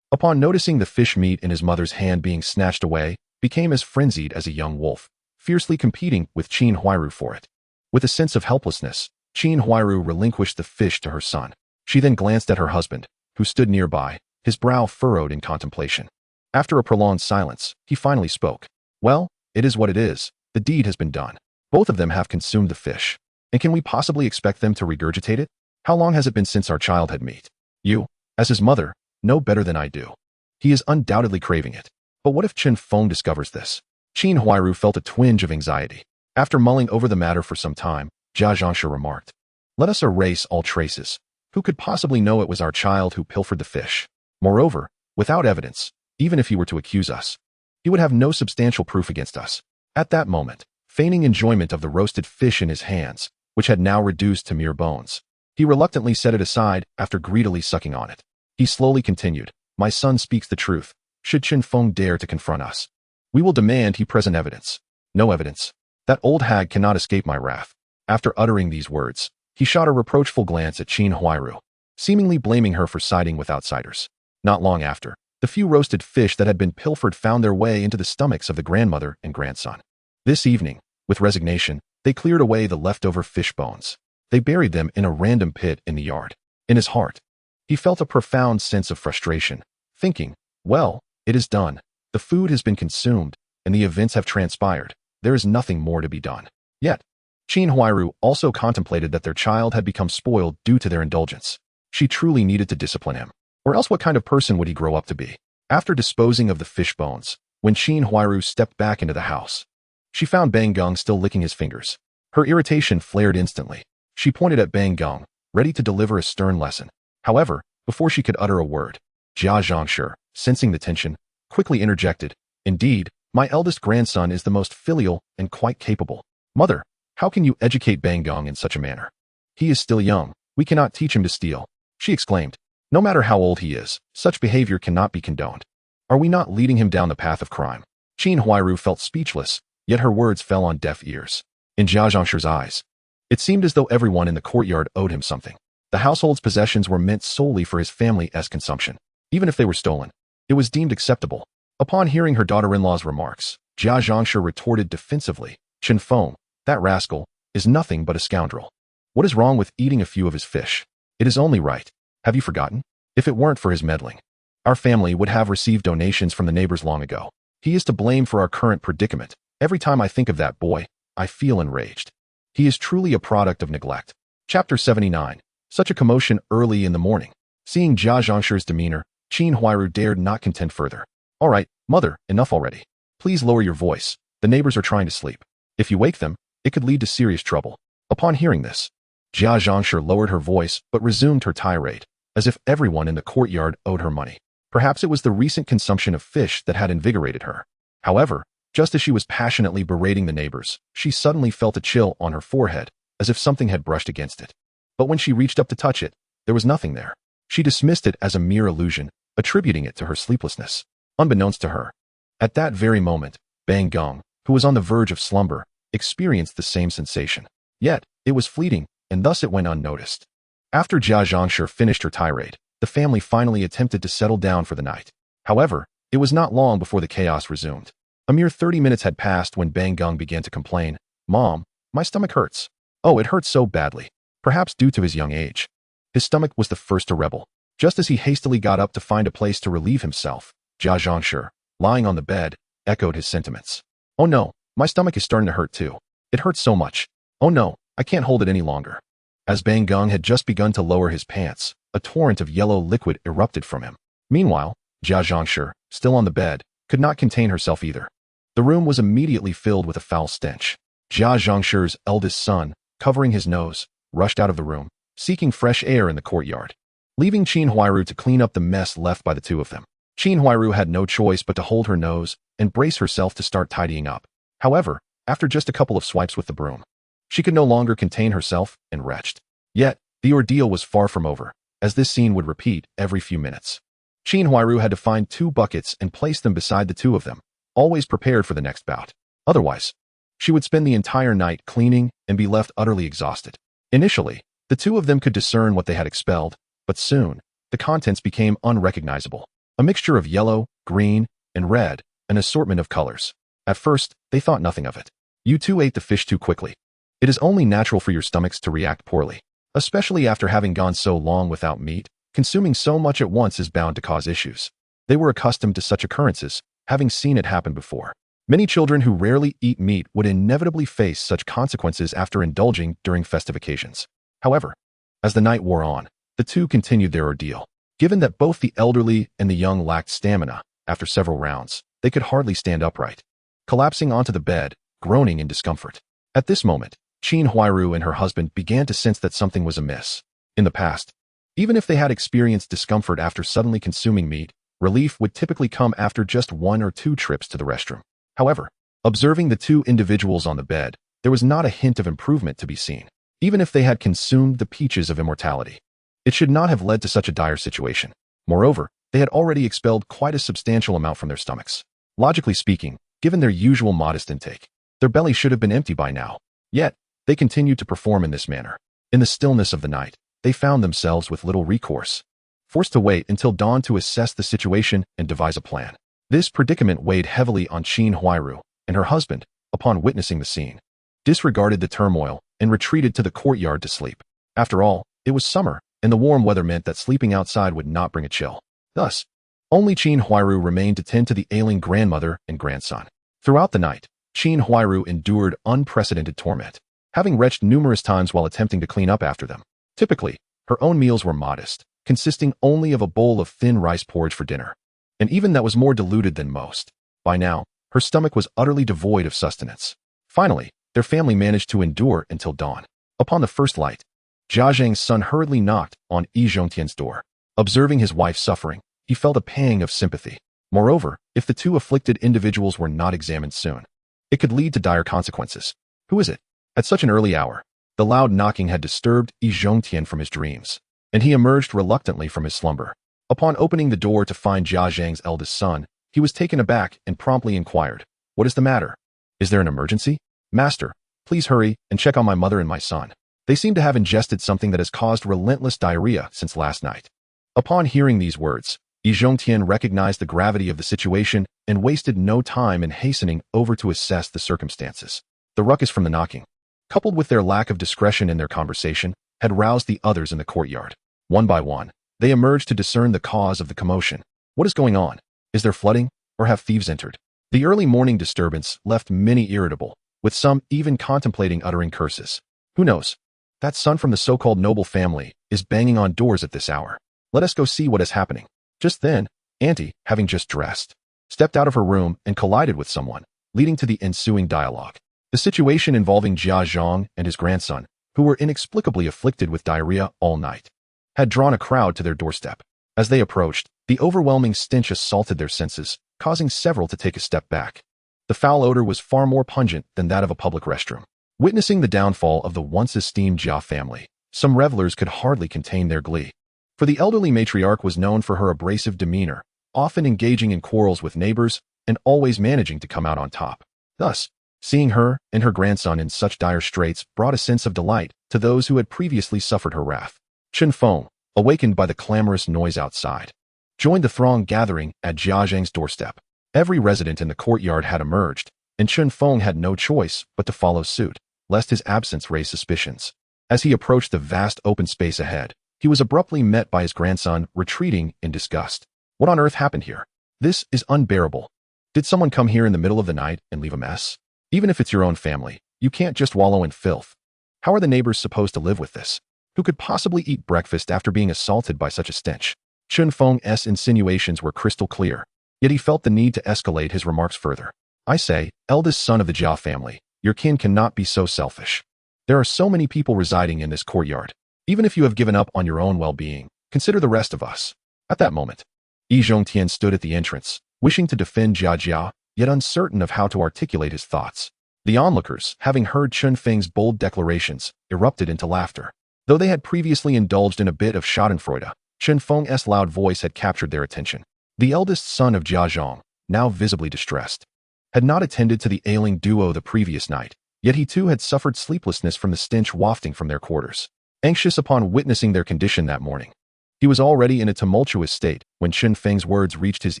upon noticing the fish meat in his mother's hand being snatched away, became as frenzied as a young wolf, fiercely competing with Qin Huairu for it. With a sense of helplessness, Qin Huairu relinquished the fish to her son. She then glanced at her husband, who stood nearby, his brow furrowed in contemplation. After a prolonged silence, he finally spoke. "Well, it is what it is. The deed has been done. Both of them have consumed the fish. And can we possibly expect them to regurgitate it? How long has it been since our child had meat? You, as his mother, know better than I do. He is undoubtedly craving it. But what if Feng discovers this?" Qin Huairu felt a twinge of anxiety. After mulling over the matter for some time, Jia Zhangshi remarked, "Let us erase all traces. Who could possibly know it was our child who pilfered the fish? Moreover, without evidence, even if he were to accuse us, he would have no substantial proof against us." At that moment, feigning enjoyment of the roasted fish in his hands, which had now reduced to mere bones, he reluctantly set it aside after greedily sucking on it. He slowly continued, "My son speaks the truth. Should Feng dare to confront us, we will demand he present evidence." "No evidence. That old hag cannot escape my wrath." After uttering these words, he shot a reproachful glance at Qin Huairu, seemingly blaming her for siding with outsiders. Not long after, the few roasted fish that had been pilfered found their way into the stomachs of the grandmother and grandson. This evening, with resignation, they cleared away the leftover fish bones. They buried them in a random pit in the yard. In his heart, he felt a profound sense of frustration, thinking, "Well, it is done. The food has been consumed, and the events have transpired. There is nothing more to be done. Yet, Qin Huairu also contemplated that their child had become spoiled due to their indulgence. She truly needed to discipline him. Or else what kind of person would he grow up to be? After disposing of the fish bones, when Qin Huairu stepped back into the house, she found Bang Geng still licking his fingers. Her irritation flared instantly. She pointed at Bang Geng, ready to deliver a stern lesson. However, before she could utter a word, Jia Zhangshi, sensing the tension, quickly interjected, "Indeed, my eldest grandson is the most filial and quite capable. Mother, how can you educate Bang Geng in such a manner? He is still young. We cannot teach him to steal," she exclaimed. "No matter how old he is, such behavior cannot be condoned. Are we not leading him down the path of crime?" Qin Huairu felt speechless, yet her words fell on deaf ears. In Jia Zhangshi's eyes, it seemed as though everyone in the courtyard owed him something. The household's possessions were meant solely for his family's consumption. Even if they were stolen, it was deemed acceptable. Upon hearing her daughter-in-law's remarks, Jia Zhangshi retorted defensively, "Chen Feng, that rascal, is nothing but a scoundrel. What is wrong with eating a few of his fish? It is only right. Have you forgotten? If it weren't for his meddling, our family would have received donations from the neighbors long ago. He is to blame for our current predicament. Every time I think of that boy, I feel enraged. He is truly a product of neglect." Chapter 79. Such a commotion early in the morning. Seeing Jia Zhangshi's demeanor, Qin Huairu dared not contend further. "All right, mother, enough already. Please lower your voice. The neighbors are trying to sleep. If you wake them, it could lead to serious trouble." Upon hearing this, Jia Zhangshi lowered her voice but resumed her tirade, as if everyone in the courtyard owed her money. Perhaps it was the recent consumption of fish that had invigorated her. However, just as she was passionately berating the neighbors, she suddenly felt a chill on her forehead, as if something had brushed against it. But when she reached up to touch it, there was nothing there. She dismissed it as a mere illusion, attributing it to her sleeplessness. Unbeknownst to her, at that very moment, Bang Geng, who was on the verge of slumber, experienced the same sensation. Yet, it was fleeting, and thus it went unnoticed. After Jia Zhangshi finished her tirade, the family finally attempted to settle down for the night. However, it was not long before the chaos resumed. A mere 30 minutes had passed when Bang Geng began to complain, "Mom, my stomach hurts. Oh, it hurts so badly." Perhaps due to his young age, his stomach was the first to rebel. Just as he hastily got up to find a place to relieve himself, Jia Zhangshi, lying on the bed, echoed his sentiments. "Oh no, my stomach is starting to hurt too. It hurts so much. Oh no, I can't hold it any longer." As Bang Geng had just begun to lower his pants, a torrent of yellow liquid erupted from him. Meanwhile, Jia Zhangshi, still on the bed, could not contain herself either. The room was immediately filled with a foul stench. Jia Zhangshi's eldest son, covering his nose, rushed out of the room, seeking fresh air in the courtyard, leaving Qin Huairu to clean up the mess left by the two of them. Qin Huairu had no choice but to hold her nose and brace herself to start tidying up. However, after just a couple of swipes with the broom, she could no longer contain herself and retched. Yet, the ordeal was far from over, as this scene would repeat every few minutes. Qin Huairu had to find 2 buckets and place them beside the two of them, always prepared for the next bout. Otherwise, she would spend the entire night cleaning and be left utterly exhausted. Initially, the two of them could discern what they had expelled, but soon, the contents became unrecognizable. A mixture of yellow, green, and red, an assortment of colors. At first, they thought nothing of it. "You two ate the fish too quickly. It is only natural for your stomachs to react poorly. Especially after having gone so long without meat, consuming so much at once is bound to cause issues." They were accustomed to such occurrences, having seen it happen before. Many children who rarely eat meat would inevitably face such consequences after indulging during festive occasions. However, as the night wore on, the two continued their ordeal. Given that both the elderly and the young lacked stamina, after several rounds, they could hardly stand upright, collapsing onto the bed, groaning in discomfort. At this moment, Qin Huairu and her husband began to sense that something was amiss. In the past, even if they had experienced discomfort after suddenly consuming meat, relief would typically come after just 1 or 2 trips to the restroom. However, observing the two individuals on the bed, there was not a hint of improvement to be seen. Even if they had consumed the peaches of immortality, it should not have led to such a dire situation. Moreover, they had already expelled quite a substantial amount from their stomachs. Logically speaking, given their usual modest intake, their belly should have been empty by now. Yet, they continued to perform in this manner. In the stillness of the night, they found themselves with little recourse, forced to wait until dawn to assess the situation and devise a plan. This predicament weighed heavily on Qin Huairu, and her husband, upon witnessing the scene, disregarded the turmoil and retreated to the courtyard to sleep. After all, it was summer, and the warm weather meant that sleeping outside would not bring a chill. Thus, only Qin Huairu remained to tend to the ailing grandmother and grandson. Throughout the night, Qin Huairu endured unprecedented torment, having retched numerous times while attempting to clean up after them. Typically, her own meals were modest, consisting only of a bowl of thin rice porridge for dinner, and even that was more diluted than most. By now, her stomach was utterly devoid of sustenance. Finally, their family managed to endure until dawn. Upon the first light, Jia Zhang's son hurriedly knocked on Yi Zhongtian's door. Observing his wife suffering, he felt a pang of sympathy. Moreover, if the two afflicted individuals were not examined soon, it could lead to dire consequences. Who is it? At such an early hour, the loud knocking had disturbed Yi Zhongtian from his dreams, and he emerged reluctantly from his slumber. Upon opening the door to find Jia Zhang's eldest son, he was taken aback and promptly inquired, "What is the matter? Is there an emergency? Master, please hurry and check on my mother and my son. They seem to have ingested something that has caused relentless diarrhea since last night." Upon hearing these words, Yi Zhongtian recognized the gravity of the situation and wasted no time in hastening over to assess the circumstances. The ruckus from the knocking, coupled with their lack of discretion in their conversation, had roused the others in the courtyard. One by one, they emerged to discern the cause of the commotion. What is going on? Is there flooding, or have thieves entered? The early morning disturbance left many irritable, with some even contemplating uttering curses. Who knows? That son from the so-called noble family is banging on doors at this hour. Let us go see what is happening. Just then, Auntie, having just dressed, stepped out of her room and collided with someone, leading to the ensuing dialogue. The situation involving Jia Zhang and his grandson, who were inexplicably afflicted with diarrhea all night, had drawn a crowd to their doorstep. As they approached, the overwhelming stench assaulted their senses, causing several to take a step back. The foul odor was far more pungent than that of a public restroom. Witnessing the downfall of the once esteemed Jia family, some revelers could hardly contain their glee. For the elderly matriarch was known for her abrasive demeanor, often engaging in quarrels with neighbors and always managing to come out on top. Thus, seeing her and her grandson in such dire straits brought a sense of delight to those who had previously suffered her wrath. Feng, awakened by the clamorous noise outside, joined the throng gathering at Jia Zhang's doorstep. Every resident in the courtyard had emerged, and Feng had no choice but to follow suit, lest his absence raise suspicions. As he approached the vast open space ahead, he was abruptly met by his grandson, retreating in disgust. What on earth happened here? This is unbearable. Did someone come here in the middle of the night and leave a mess? Even if it's your own family, you can't just wallow in filth. How are the neighbors supposed to live with this? Who could possibly eat breakfast after being assaulted by such a stench? Feng's insinuations were crystal clear, yet he felt the need to escalate his remarks further. I say, eldest son of the Jia family, your kin cannot be so selfish. There are so many people residing in this courtyard. Even if you have given up on your own well-being, consider the rest of us. At that moment, Yi Zhongtian stood at the entrance, wishing to defend Jia, yet uncertain of how to articulate his thoughts. The onlookers, having heard Feng's bold declarations, erupted into laughter. Though they had previously indulged in a bit of schadenfreude, Feng's loud voice had captured their attention. The eldest son of Jia Zhang, now visibly distressed, had not attended to the ailing duo the previous night, yet he too had suffered sleeplessness from the stench wafting from their quarters. Anxious upon witnessing their condition that morning, he was already in a tumultuous state when Feng's words reached his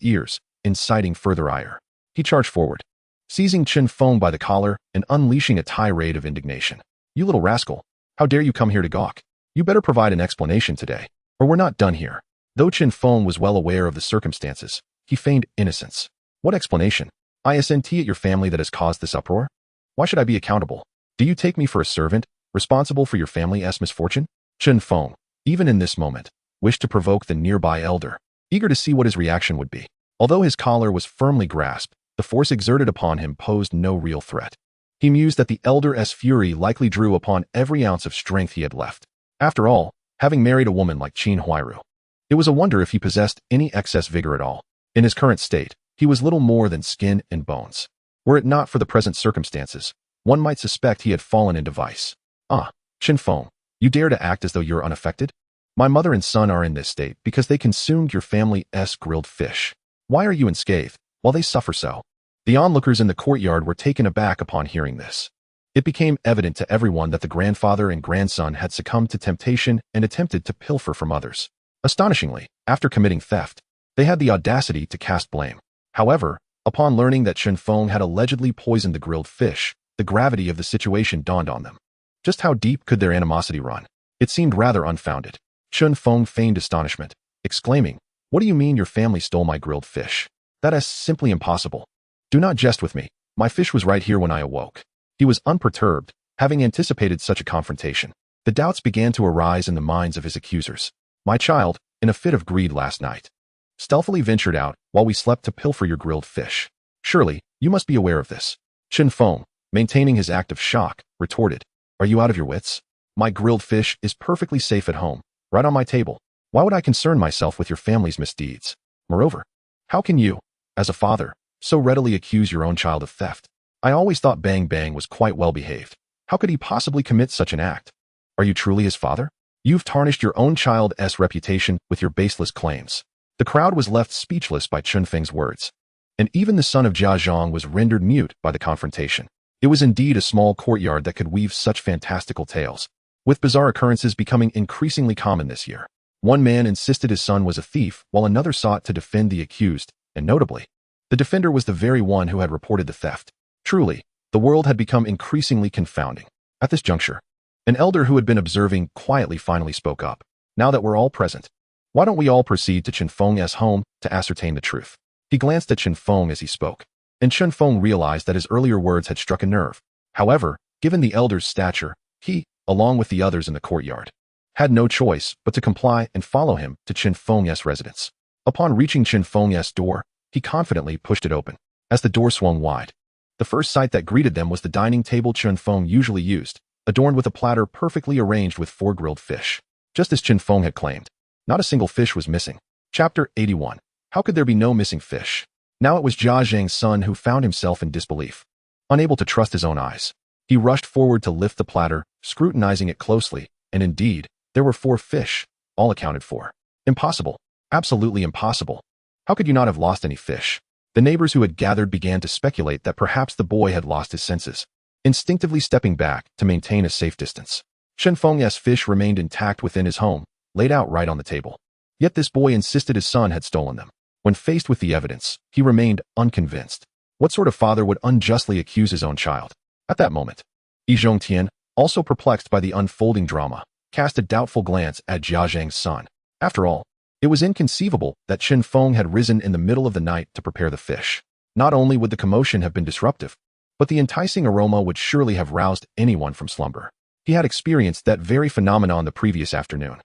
ears, inciting further ire. He charged forward, seizing Feng by the collar and unleashing a tirade of indignation. "You little rascal, how dare you come here to gawk? You better provide an explanation today, or we're not done here." Though Feng was well aware of the circumstances, he feigned innocence. "What explanation? Isn't it your family that has caused this uproar? Why should I be accountable? Do you take me for a servant, responsible for your family's misfortune?" Feng, even in this moment, wished to provoke the nearby elder, eager to see what his reaction would be. Although his collar was firmly grasped, the force exerted upon him posed no real threat. He mused that the elder's fury likely drew upon every ounce of strength he had left. After all, having married a woman like Qin Huairu, it was a wonder if he possessed any excess vigor at all. In his current state, he was little more than skin and bones. Were it not for the present circumstances, one might suspect he had fallen into vice. "Ah, Feng, you dare to act as though you're unaffected? My mother and son are in this state because they consumed your family's grilled fish. Why are you unscathed, while they suffer so?" The onlookers in the courtyard were taken aback upon hearing this. It became evident to everyone that the grandfather and grandson had succumbed to temptation and attempted to pilfer from others. Astonishingly, after committing theft, they had the audacity to cast blame. However, upon learning that Feng had allegedly poisoned the grilled fish, the gravity of the situation dawned on them. Just how deep could their animosity run? It seemed rather unfounded. Feng feigned astonishment, exclaiming, "What do you mean your family stole my grilled fish? That is simply impossible. Do not jest with me. My fish was right here when I awoke. He was unperturbed, having anticipated such a confrontation. The doubts began to arise in the minds of his accusers. My child, in a fit of greed last night, stealthily ventured out while we slept to pilfer your grilled fish. Surely, you must be aware of this. Feng, maintaining his act of shock, retorted. Are you out of your wits? My grilled fish is perfectly safe at home, right on my table. Why would I concern myself with your family's misdeeds? Moreover, how can you, as a father, so readily accuse your own child of theft? I always thought Bang Bang was quite well behaved. How could he possibly commit such an act? Are you truly his father? You've tarnished your own child's reputation with your baseless claims. The crowd was left speechless by Feng's words, and even the son of Jia Zhang was rendered mute by the confrontation. It was indeed a small courtyard that could weave such fantastical tales, with bizarre occurrences becoming increasingly common this year. One man insisted his son was a thief, while another sought to defend the accused, and notably, the defender was the very one who had reported the theft. Truly, the world had become increasingly confounding. At this juncture, an elder who had been observing quietly finally spoke up. Now that we're all present, why don't we all proceed to Feng's home to ascertain the truth? He glanced at Feng as he spoke, and Feng realized that his earlier words had struck a nerve. However, given the elder's stature, he, along with the others in the courtyard, had no choice but to comply and follow him to Feng's residence. Upon reaching Feng's door, he confidently pushed it open. As the door swung wide, the first sight that greeted them was the dining table Feng usually used, adorned with a platter perfectly arranged with 4 grilled fish. Just as Feng had claimed, not a single fish was missing. Chapter 81. How could there be no missing fish? Now it was Jia Zhang's son who found himself in disbelief. Unable to trust his own eyes, he rushed forward to lift the platter, scrutinizing it closely, and indeed, there were 4 fish, all accounted for. Impossible. Absolutely impossible. How could you not have lost any fish? The neighbors who had gathered began to speculate that perhaps the boy had lost his senses, instinctively stepping back to maintain a safe distance. Feng's fish remained intact within his home, laid out right on the table. Yet this boy insisted his son had stolen them. When faced with the evidence, he remained unconvinced. What sort of father would unjustly accuse his own child? At that moment, Yi Zhongtian, also perplexed by the unfolding drama, cast a doubtful glance at Jia Zhang's son. After all, it was inconceivable that Feng had risen in the middle of the night to prepare the fish. Not only would the commotion have been disruptive, but the enticing aroma would surely have roused anyone from slumber. He had experienced that very phenomenon the previous afternoon.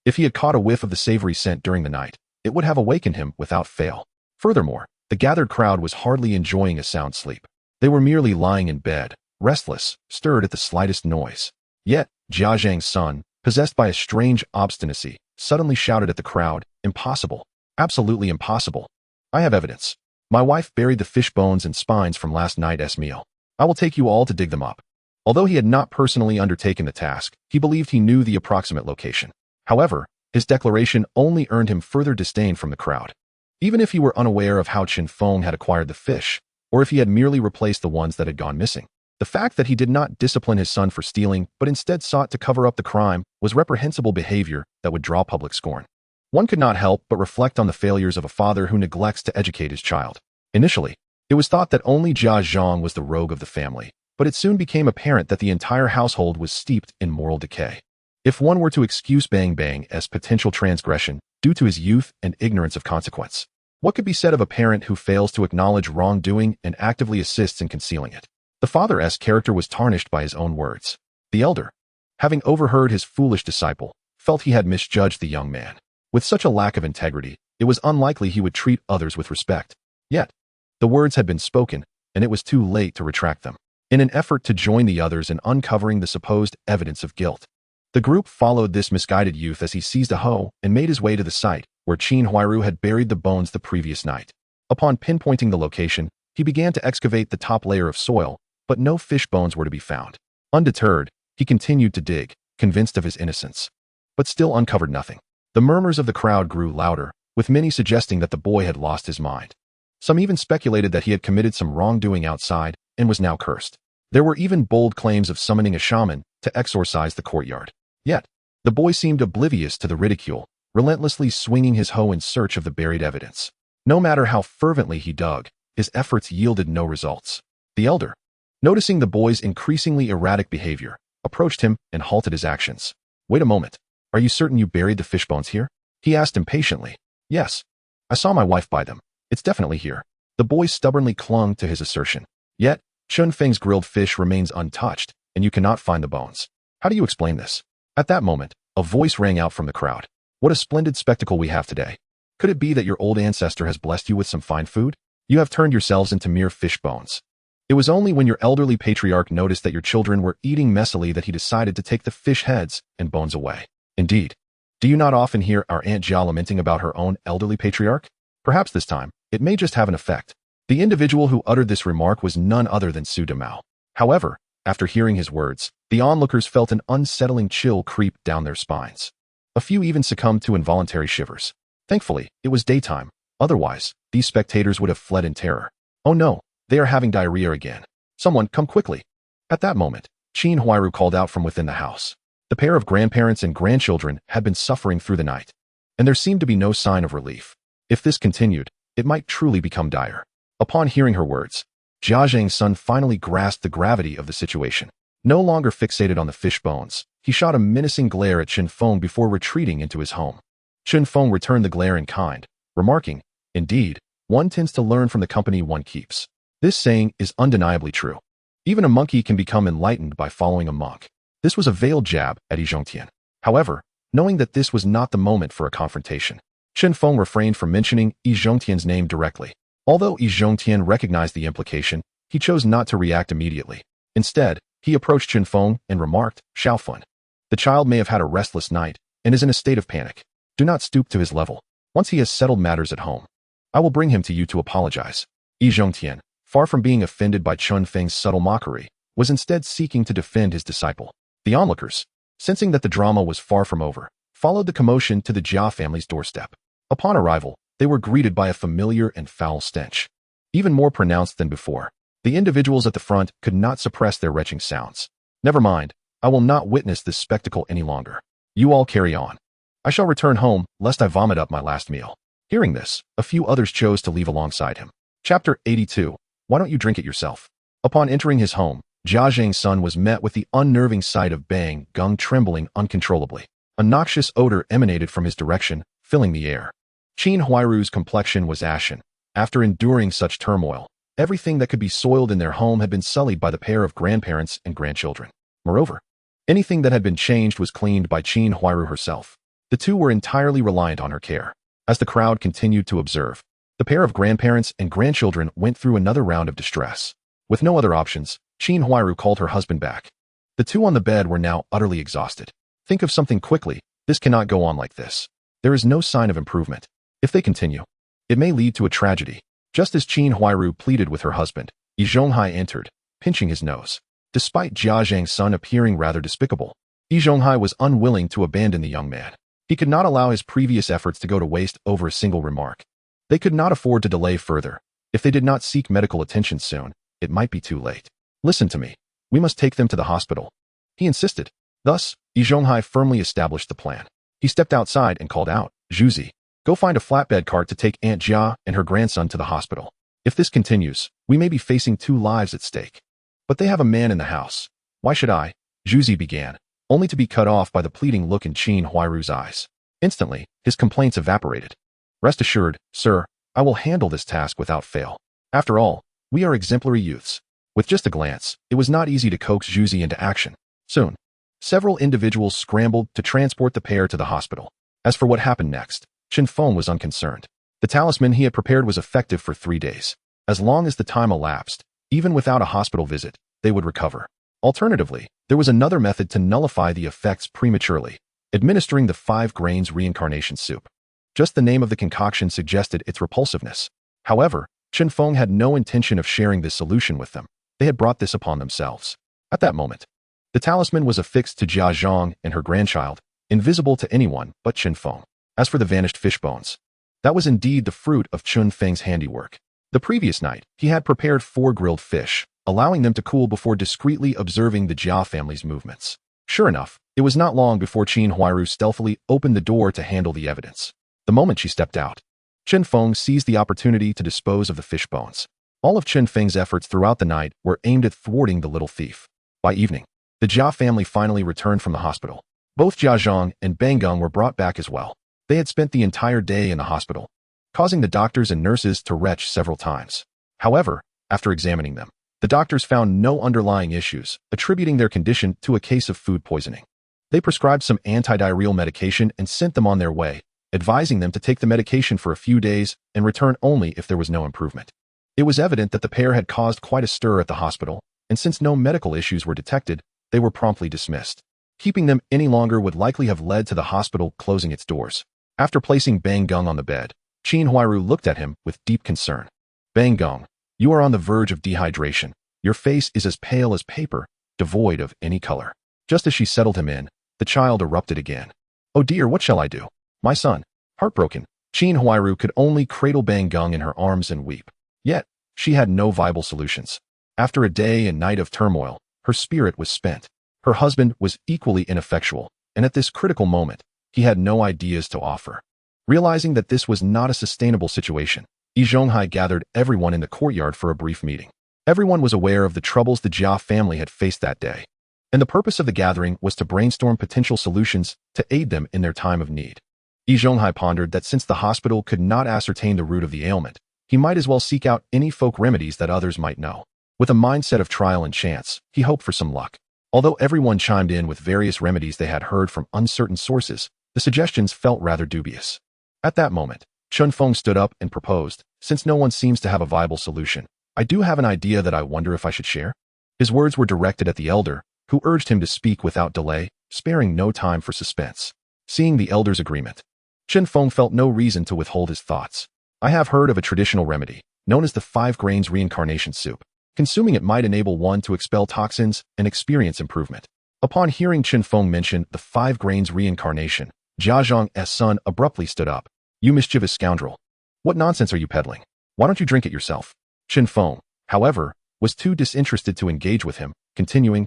If he had caught a whiff of the savory scent during the night, it would have awakened him without fail. Furthermore, the gathered crowd was hardly enjoying a sound sleep. They were merely lying in bed, restless, stirred at the slightest noise. Yet, Jia Zhang's son, possessed by a strange obstinacy, suddenly shouted at the crowd, "Impossible. Absolutely impossible. I have evidence. My wife buried the fish bones and spines from last night's meal. I will take you all to dig them up." Although he had not personally undertaken the task, he believed he knew the approximate location. However, his declaration only earned him further disdain from the crowd. Even if he were unaware of how Feng had acquired the fish, or if he had merely replaced the ones that had gone missing, the fact that he did not discipline his son for stealing but instead sought to cover up the crime was reprehensible behavior that would draw public scorn. One could not help but reflect on the failures of a father who neglects to educate his child. Initially, it was thought that only Jia Zhang was the rogue of the family, but it soon became apparent that the entire household was steeped in moral decay. If one were to excuse Bang Bang as potential transgression due to his youth and ignorance of consequence, what could be said of a parent who fails to acknowledge wrongdoing and actively assists in concealing it? The father's character was tarnished by his own words. The elder, having overheard his foolish disciple, felt he had misjudged the young man. With such a lack of integrity, it was unlikely he would treat others with respect. Yet, the words had been spoken, and it was too late to retract them. In an effort to join the others in uncovering the supposed evidence of guilt, the group followed this misguided youth as he seized a hoe and made his way to the site where Qin Huairu had buried the bones the previous night. Upon pinpointing the location, he began to excavate the top layer of soil, but no fish bones were to be found. Undeterred, he continued to dig, convinced of his innocence, but still uncovered nothing. The murmurs of the crowd grew louder, with many suggesting that the boy had lost his mind. Some even speculated that he had committed some wrongdoing outside and was now cursed. There were even bold claims of summoning a shaman to exorcise the courtyard. Yet, the boy seemed oblivious to the ridicule, relentlessly swinging his hoe in search of the buried evidence. No matter how fervently he dug, his efforts yielded no results. The elder, noticing the boy's increasingly erratic behavior, approached him and halted his actions. "Wait a moment. Are you certain you buried the fish bones here?" he asked impatiently. "Yes. I saw my wife buy them. It's definitely here." The boy stubbornly clung to his assertion. Yet, Chun Feng's grilled fish remains untouched, and you cannot find the bones. How do you explain this? At that moment, a voice rang out from the crowd. What a splendid spectacle we have today. Could it be that your old ancestor has blessed you with some fine food? You have turned yourselves into mere fish bones. It was only when your elderly patriarch noticed that your children were eating messily that he decided to take the fish heads and bones away. Indeed. Do you not often hear our Aunt Jia lamenting about her own elderly patriarch? Perhaps this time, it may just have an effect. The individual who uttered this remark was none other than Su Demao. However, after hearing his words, the onlookers felt an unsettling chill creep down their spines. A few even succumbed to involuntary shivers. Thankfully, it was daytime. Otherwise, these spectators would have fled in terror. Oh no, they are having diarrhea again. Someone, come quickly. At that moment, Qin Huairu called out from within the house. The pair of grandparents and grandchildren had been suffering through the night, and there seemed to be no sign of relief. If this continued, it might truly become dire. Upon hearing her words, Jia Zhang's son finally grasped the gravity of the situation. No longer fixated on the fish bones, he shot a menacing glare at Chen Feng before retreating into his home. Chen Feng returned the glare in kind, remarking, "Indeed, one tends to learn from the company one keeps." This saying is undeniably true. Even a monkey can become enlightened by following a monk. This was a veiled jab at Yi Zhongtian. However, knowing that this was not the moment for a confrontation, Chen Feng refrained from mentioning Yi Zhongtian's name directly. Although Yi Zhongtian recognized the implication, he chose not to react immediately. Instead, he approached Chen Feng and remarked, "Xiaofun. The child may have had a restless night and is in a state of panic. Do not stoop to his level. Once he has settled matters at home, I will bring him to you to apologize." Yi Zhongtian, far from being offended by Chun Feng's subtle mockery, was instead seeking to defend his disciple. The onlookers, sensing that the drama was far from over, followed the commotion to the Jia family's doorstep. Upon arrival, they were greeted by a familiar and foul stench. Even more pronounced than before, the individuals at the front could not suppress their retching sounds. "Never mind, I will not witness this spectacle any longer. You all carry on. I shall return home, lest I vomit up my last meal." Hearing this, a few others chose to leave alongside him. Chapter 82. Why don't you drink it yourself? Upon entering his home, Jia Zhang's son was met with the unnerving sight of Bang Gung trembling uncontrollably. A noxious odor emanated from his direction, filling the air. Qin Huairu's complexion was ashen. After enduring such turmoil, everything that could be soiled in their home had been sullied by the pair of grandparents and grandchildren. Moreover, anything that had been changed was cleaned by Qin Huairu herself. The two were entirely reliant on her care. As the crowd continued to observe, the pair of grandparents and grandchildren went through another round of distress. With no other options, Qin Huairu called her husband back. The two on the bed were now utterly exhausted. "Think of something quickly. This cannot go on like this. There is no sign of improvement. If they continue, it may lead to a tragedy." Just as Qin Huairu pleaded with her husband, Yi Zhonghai entered, pinching his nose. Despite Jia Zhang's son appearing rather despicable, Yi Zhonghai was unwilling to abandon the young man. He could not allow his previous efforts to go to waste over a single remark. They could not afford to delay further. If they did not seek medical attention soon, it might be too late. "Listen to me. We must take them to the hospital," he insisted. Thus, Yi Zhonghai firmly established the plan. He stepped outside and called out, "Zhuzi, go find a flatbed cart to take Aunt Jia and her grandson to the hospital. If this continues, we may be facing 2 lives at stake." "But they have a man in the house. Why should I?" Zhuzi began, only to be cut off by the pleading look in Qin Huairu's eyes. Instantly, his complaints evaporated. "Rest assured, sir, I will handle this task without fail. After all, we are exemplary youths." With just a glance, it was not easy to coax Zhuzi into action. Soon, several individuals scrambled to transport the pair to the hospital. As for what happened next, Chen Feng was unconcerned. The talisman he had prepared was effective for 3 days. As long as the time elapsed, even without a hospital visit, they would recover. Alternatively, there was another method to nullify the effects prematurely, administering the 5 grains reincarnation soup. Just the name of the concoction suggested its repulsiveness. However, Chen Feng had no intention of sharing this solution with them. They had brought this upon themselves. At that moment, the talisman was affixed to Jia Zhang and her grandchild, invisible to anyone but Chen Feng. As for the vanished fish bones, that was indeed the fruit of Chun Feng's handiwork. The previous night, he had prepared 4 grilled fish, allowing them to cool before discreetly observing the Jia family's movements. Sure enough, it was not long before Qin Huairu stealthily opened the door to handle the evidence. The moment she stepped out, Chen Feng seized the opportunity to dispose of the fish bones. All of Chen Feng's efforts throughout the night were aimed at thwarting the little thief. By evening, the Jia family finally returned from the hospital. Both Jia Zhang and Bang Gung were brought back as well. They had spent the entire day in the hospital, causing the doctors and nurses to retch several times. However, after examining them, The doctors found no underlying issues, attributing their condition to a case of food poisoning. They prescribed some antidiarrheal medication and sent them on their way, advising them to take the medication for a few days and return only if there was no improvement. It was evident that the pair had caused quite a stir at the hospital, and since no medical issues were detected, they were promptly dismissed. Keeping them any longer would likely have led to the hospital closing its doors. After placing Bang Gung on the bed, Qin Huairu looked at him with deep concern. Bang Gung, you are on the verge of dehydration. Your face is as pale as paper, devoid of any color. Just as she settled him in, the child erupted again. Oh dear, what shall I do? My son. Heartbroken, Qin Huairu could only cradle Bang Gung in her arms and weep. Yet, she had no viable solutions. After a day and night of turmoil, her spirit was spent. Her husband was equally ineffectual, and at this critical moment, he had no ideas to offer. Realizing that this was not a sustainable situation, Yi Zhonghai gathered everyone in the courtyard for a brief meeting. Everyone was aware of the troubles the Jia family had faced that day, and the purpose of the gathering was to brainstorm potential solutions to aid them in their time of need. Yi Zhonghai pondered that since the hospital could not ascertain the root of the ailment, he might as well seek out any folk remedies that others might know. With a mindset of trial and chance, he hoped for some luck. Although everyone chimed in with various remedies they had heard from uncertain sources, the suggestions felt rather dubious. At that moment, Feng stood up and proposed, since no one seems to have a viable solution, I do have an idea that I wonder if I should share. His words were directed at the elder, who urged him to speak without delay, sparing no time for suspense. Seeing the elder's agreement, Feng felt no reason to withhold his thoughts. I have heard of a traditional remedy, known as the 5 grains reincarnation soup. Consuming it might enable one to expel toxins and experience improvement. Upon hearing Feng mention the 5 grains reincarnation, Jia Zhang's son abruptly stood up. You mischievous scoundrel. What nonsense are you peddling? Why don't you drink it yourself? Feng, however, was too disinterested to engage with him, continuing,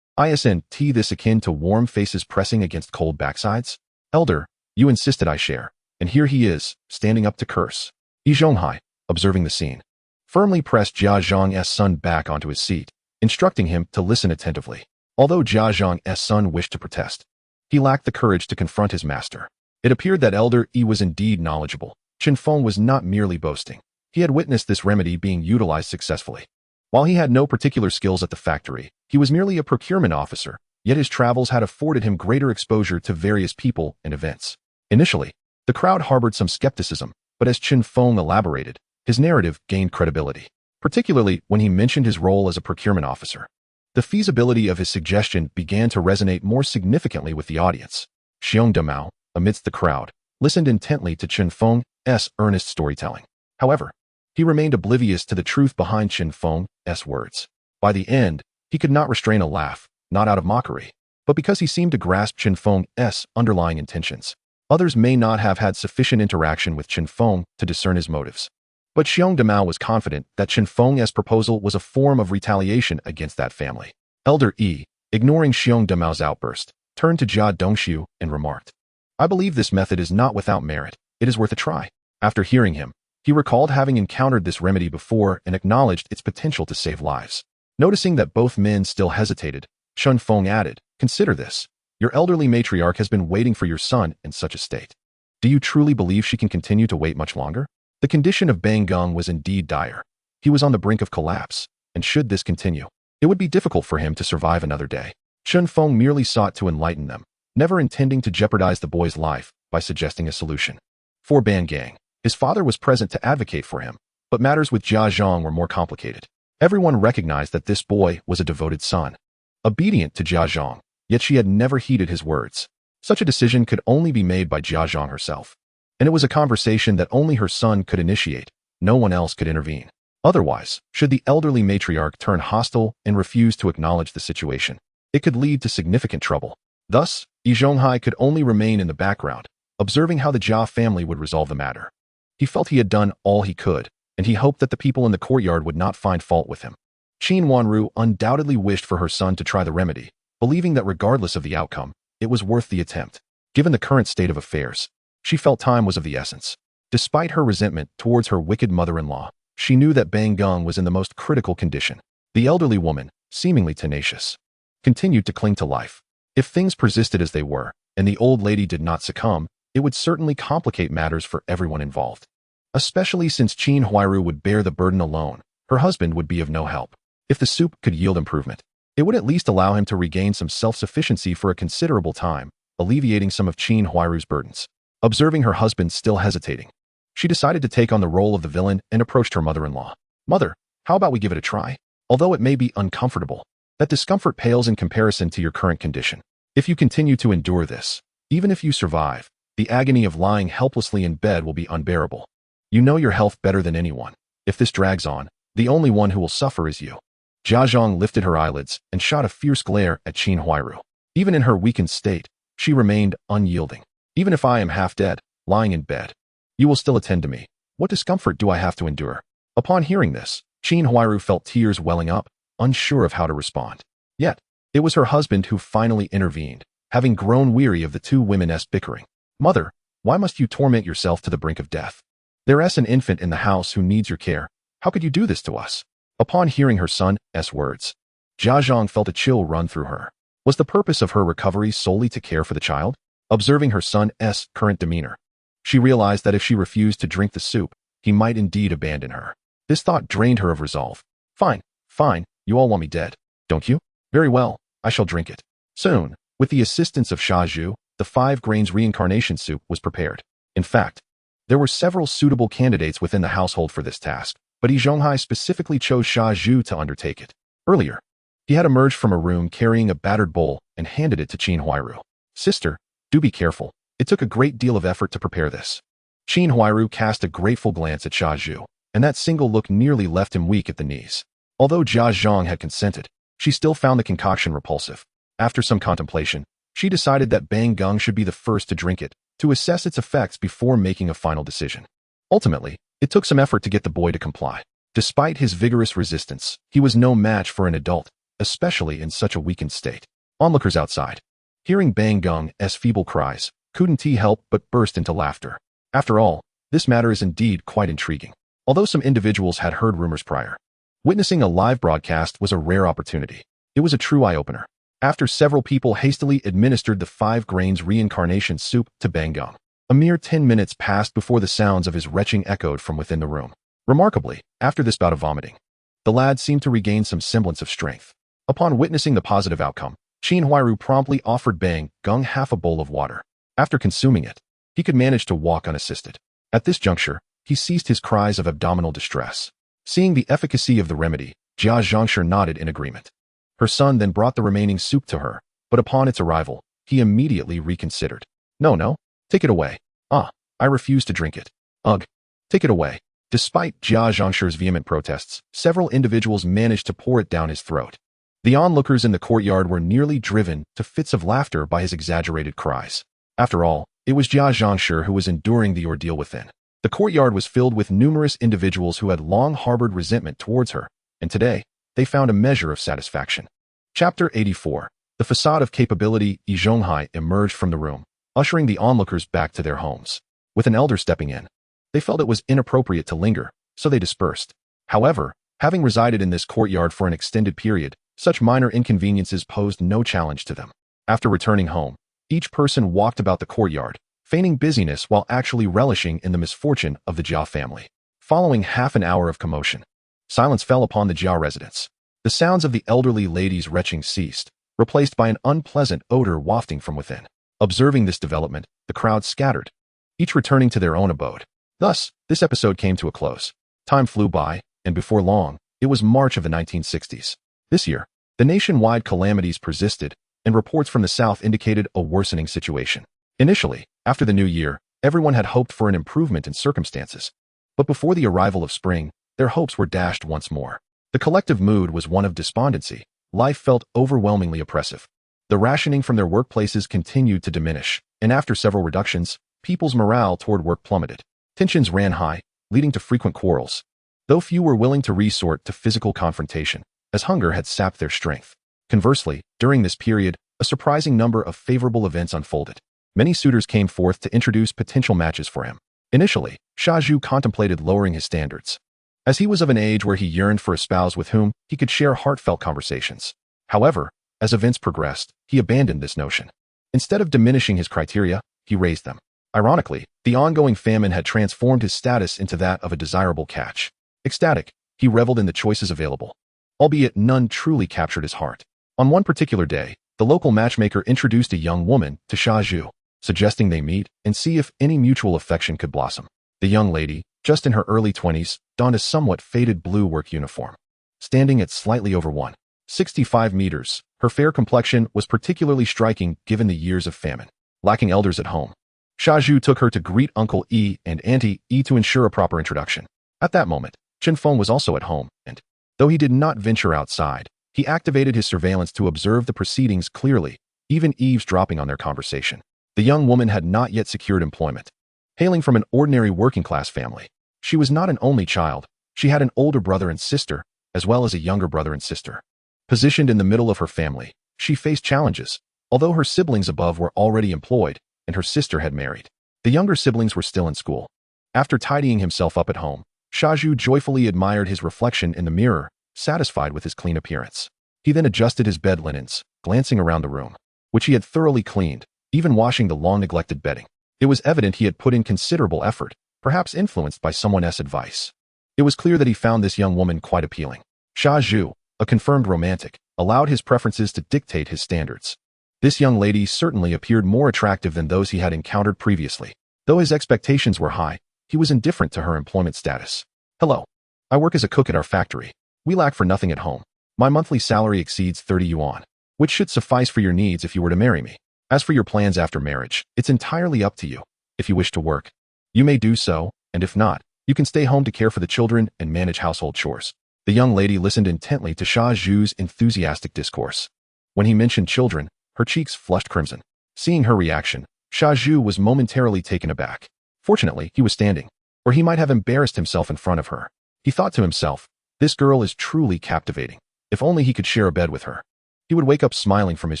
isn't this akin to warm faces pressing against cold backsides? Elder, you insisted I share, and here he is, standing up to curse. Yi Zhonghai, observing the scene, firmly pressed Jia Zhang's son back onto his seat, instructing him to listen attentively. Although Jia Zhang's son wished to protest, he lacked the courage to confront his master. It appeared that Elder Yi was indeed knowledgeable. Feng was not merely boasting. He had witnessed this remedy being utilized successfully. While he had no particular skills at the factory, he was merely a procurement officer, yet his travels had afforded him greater exposure to various people and events. Initially, the crowd harbored some skepticism, but as Feng elaborated, his narrative gained credibility, particularly when he mentioned his role as a procurement officer. The feasibility of his suggestion began to resonate more significantly with the audience. Xiong Damao, amidst the crowd, listened intently to Feng's earnest storytelling. However, he remained oblivious to the truth behind Feng's words. By the end, he could not restrain a laugh, not out of mockery, but because he seemed to grasp Feng's underlying intentions. Others may not have had sufficient interaction with Feng to discern his motives. But Xiong Damao was confident that Feng's proposal was a form of retaliation against that family. Elder Yi, ignoring Xiong Damao's outburst, turned to Jia Dongxiu and remarked, I believe this method is not without merit. It is worth a try. After hearing him, he recalled having encountered this remedy before and acknowledged its potential to save lives. Noticing that both men still hesitated, Feng added, Consider this. Your elderly matriarch has been waiting for your son in such a state. Do you truly believe she can continue to wait much longer? The condition of Bang Gung was indeed dire. He was on the brink of collapse, and should this continue, it would be difficult for him to survive another day. Feng merely sought to enlighten them, never intending to jeopardize the boy's life by suggesting a solution. For Bang Gang, his father was present to advocate for him, but matters with Jia Zhang were more complicated. Everyone recognized that this boy was a devoted son, obedient to Jia Zhang, yet she had never heeded his words. Such a decision could only be made by Jia Zhang herself, and it was a conversation that only her son could initiate. No one else could intervene. Otherwise, should the elderly matriarch turn hostile and refuse to acknowledge the situation, it could lead to significant trouble. Thus, Yi Zhonghai could only remain in the background, observing how the Jia family would resolve the matter. He felt he had done all he could, and he hoped that the people in the courtyard would not find fault with him. Qin Wanru undoubtedly wished for her son to try the remedy, believing that regardless of the outcome, it was worth the attempt. Given the current state of affairs, she felt time was of the essence. Despite her resentment towards her wicked mother-in-law, she knew that Bang Gung was in the most critical condition. The elderly woman, seemingly tenacious, continued to cling to life. If things persisted as they were, and the old lady did not succumb, it would certainly complicate matters for everyone involved. Especially since Qin Huairu would bear the burden alone, her husband would be of no help. If the soup could yield improvement, it would at least allow him to regain some self-sufficiency for a considerable time, alleviating some of Qin Huairu's burdens. Observing her husband still hesitating, she decided to take on the role of the villain and approached her mother-in-law. Mother, how about we give it a try? Although it may be uncomfortable, that discomfort pales in comparison to your current condition. If you continue to endure this, even if you survive, the agony of lying helplessly in bed will be unbearable. You know your health better than anyone. If this drags on, the only one who will suffer is you. Jia Zhang lifted her eyelids and shot a fierce glare at Qin Huairu. Even in her weakened state, she remained unyielding. Even if I am half dead, lying in bed, you will still attend to me. What discomfort do I have to endure? Upon hearing this, Qin Huairu felt tears welling up, unsure of how to respond. Yet, it was her husband who finally intervened, having grown weary of the two women's bickering. Mother, why must you torment yourself to the brink of death? There's an infant in the house who needs your care. How could you do this to us? Upon hearing her son's words, Jia Zhang felt a chill run through her. Was the purpose of her recovery solely to care for the child? Observing her son's current demeanor, she realized that if she refused to drink the soup, he might indeed abandon her. This thought drained her of resolve. Fine, fine, you all want me dead, don't you? Very well, I shall drink it. Soon, with the assistance of Sha Zhu, the 5 grains reincarnation soup was prepared. In fact, there were several suitable candidates within the household for this task, but Yi Zhonghai specifically chose Sha Zhu to undertake it. Earlier, he had emerged from a room carrying a battered bowl and handed it to Qin Huairu. Sister, do be careful. It took a great deal of effort to prepare this. Qin Huairu cast a grateful glance at Sha Zhu, and that single look nearly left him weak at the knees. Although Jia Zhang had consented, she still found the concoction repulsive. After some contemplation, she decided that Bang Geng should be the first to drink it, to assess its effects before making a final decision. Ultimately, it took some effort to get the boy to comply. Despite his vigorous resistance, he was no match for an adult, especially in such a weakened state. Onlookers outside, hearing Bang Geng's feeble cries, couldn't help but burst into laughter. After all, this matter is indeed quite intriguing. Although some individuals had heard rumors prior, witnessing a live broadcast was a rare opportunity. It was a true eye-opener. After several people hastily administered the 5 grains reincarnation soup to Bang Geng, a mere 10 minutes passed before the sounds of his retching echoed from within the room. Remarkably, after this bout of vomiting, the lad seemed to regain some semblance of strength. Upon witnessing the positive outcome, Qin Huairu promptly offered Bang Geng half a bowl of water. After consuming it, he could manage to walk unassisted. At this juncture, he ceased his cries of abdominal distress. Seeing the efficacy of the remedy, Jia Zhangshir nodded in agreement. Her son then brought the remaining soup to her, but upon its arrival, he immediately reconsidered. No, take it away. I refuse to drink it. Ugh, take it away. Despite Jia Zhangshir's vehement protests, several individuals managed to pour it down his throat. The onlookers in the courtyard were nearly driven to fits of laughter by his exaggerated cries. After all, it was Jia Zhangshir who was enduring the ordeal within. The courtyard was filled with numerous individuals who had long harbored resentment towards her, and today, they found a measure of satisfaction. Chapter 84. The facade of capability. Yi Zhonghai emerged from the room, ushering the onlookers back to their homes. With an elder stepping in, they felt it was inappropriate to linger, so they dispersed. However, having resided in this courtyard for an extended period, such minor inconveniences posed no challenge to them. After returning home, each person walked about the courtyard, feigning busyness while actually relishing in the misfortune of the Jia family. Following half an hour of commotion, silence fell upon the Jia residence. The sounds of the elderly lady's retching ceased, replaced by an unpleasant odor wafting from within. Observing this development, the crowd scattered, each returning to their own abode. Thus, this episode came to a close. Time flew by, and before long, it was March of the 1960s. This year, the nationwide calamities persisted, and reports from the south indicated a worsening situation. Initially, after the new year, everyone had hoped for an improvement in circumstances. But before the arrival of spring, their hopes were dashed once more. The collective mood was one of despondency. Life felt overwhelmingly oppressive. The rationing from their workplaces continued to diminish, and after several reductions, people's morale toward work plummeted. Tensions ran high, leading to frequent quarrels, though few were willing to resort to physical confrontation, as hunger had sapped their strength. Conversely, during this period, a surprising number of favorable events unfolded. Many suitors came forth to introduce potential matches for him. Initially, Sha Zhu contemplated lowering his standards, as he was of an age where he yearned for a spouse with whom he could share heartfelt conversations. However, as events progressed, he abandoned this notion. Instead of diminishing his criteria, he raised them. Ironically, the ongoing famine had transformed his status into that of a desirable catch. Ecstatic, he reveled in the choices available. albeit none truly captured his heart. On one particular day, the local matchmaker introduced a young woman to Sha Zhu, suggesting they meet and see if any mutual affection could blossom. The young lady, just in her early 20s, donned a somewhat faded blue work uniform. Standing at slightly over 165 meters, her fair complexion was particularly striking given the years of famine. Lacking elders at home, Sha Zhu took her to greet Uncle E and Auntie E to ensure a proper introduction. At that moment, Feng was also at home, and, though he did not venture outside, he activated his surveillance to observe the proceedings clearly, even eavesdropping on their conversation. The young woman had not yet secured employment. Hailing from an ordinary working-class family, she was not an only child. She had an older brother and sister, as well as a younger brother and sister. Positioned in the middle of her family, she faced challenges, although her siblings above were already employed and her sister had married. The younger siblings were still in school. After tidying himself up at home, Sha Zhu joyfully admired his reflection in the mirror, satisfied with his clean appearance. He then adjusted his bed linens, glancing around the room, which he had thoroughly cleaned, even washing the long-neglected bedding. It was evident he had put in considerable effort, perhaps influenced by someone else's advice. It was clear that he found this young woman quite appealing. Sha Zhu, a confirmed romantic, allowed his preferences to dictate his standards. This young lady certainly appeared more attractive than those he had encountered previously. Though his expectations were high, he was indifferent to her employment status. Hello. I work as a cook at our factory. We lack for nothing at home. My monthly salary exceeds 30 yuan, which should suffice for your needs if you were to marry me. As for your plans after marriage, it's entirely up to you. If you wish to work, you may do so, and if not, you can stay home to care for the children and manage household chores. The young lady listened intently to Sha Zhu's enthusiastic discourse. When he mentioned children, her cheeks flushed crimson. Seeing her reaction, Sha Zhu was momentarily taken aback. Fortunately, he was standing, or he might have embarrassed himself in front of her. He thought to himself, this girl is truly captivating. If only he could share a bed with her. He would wake up smiling from his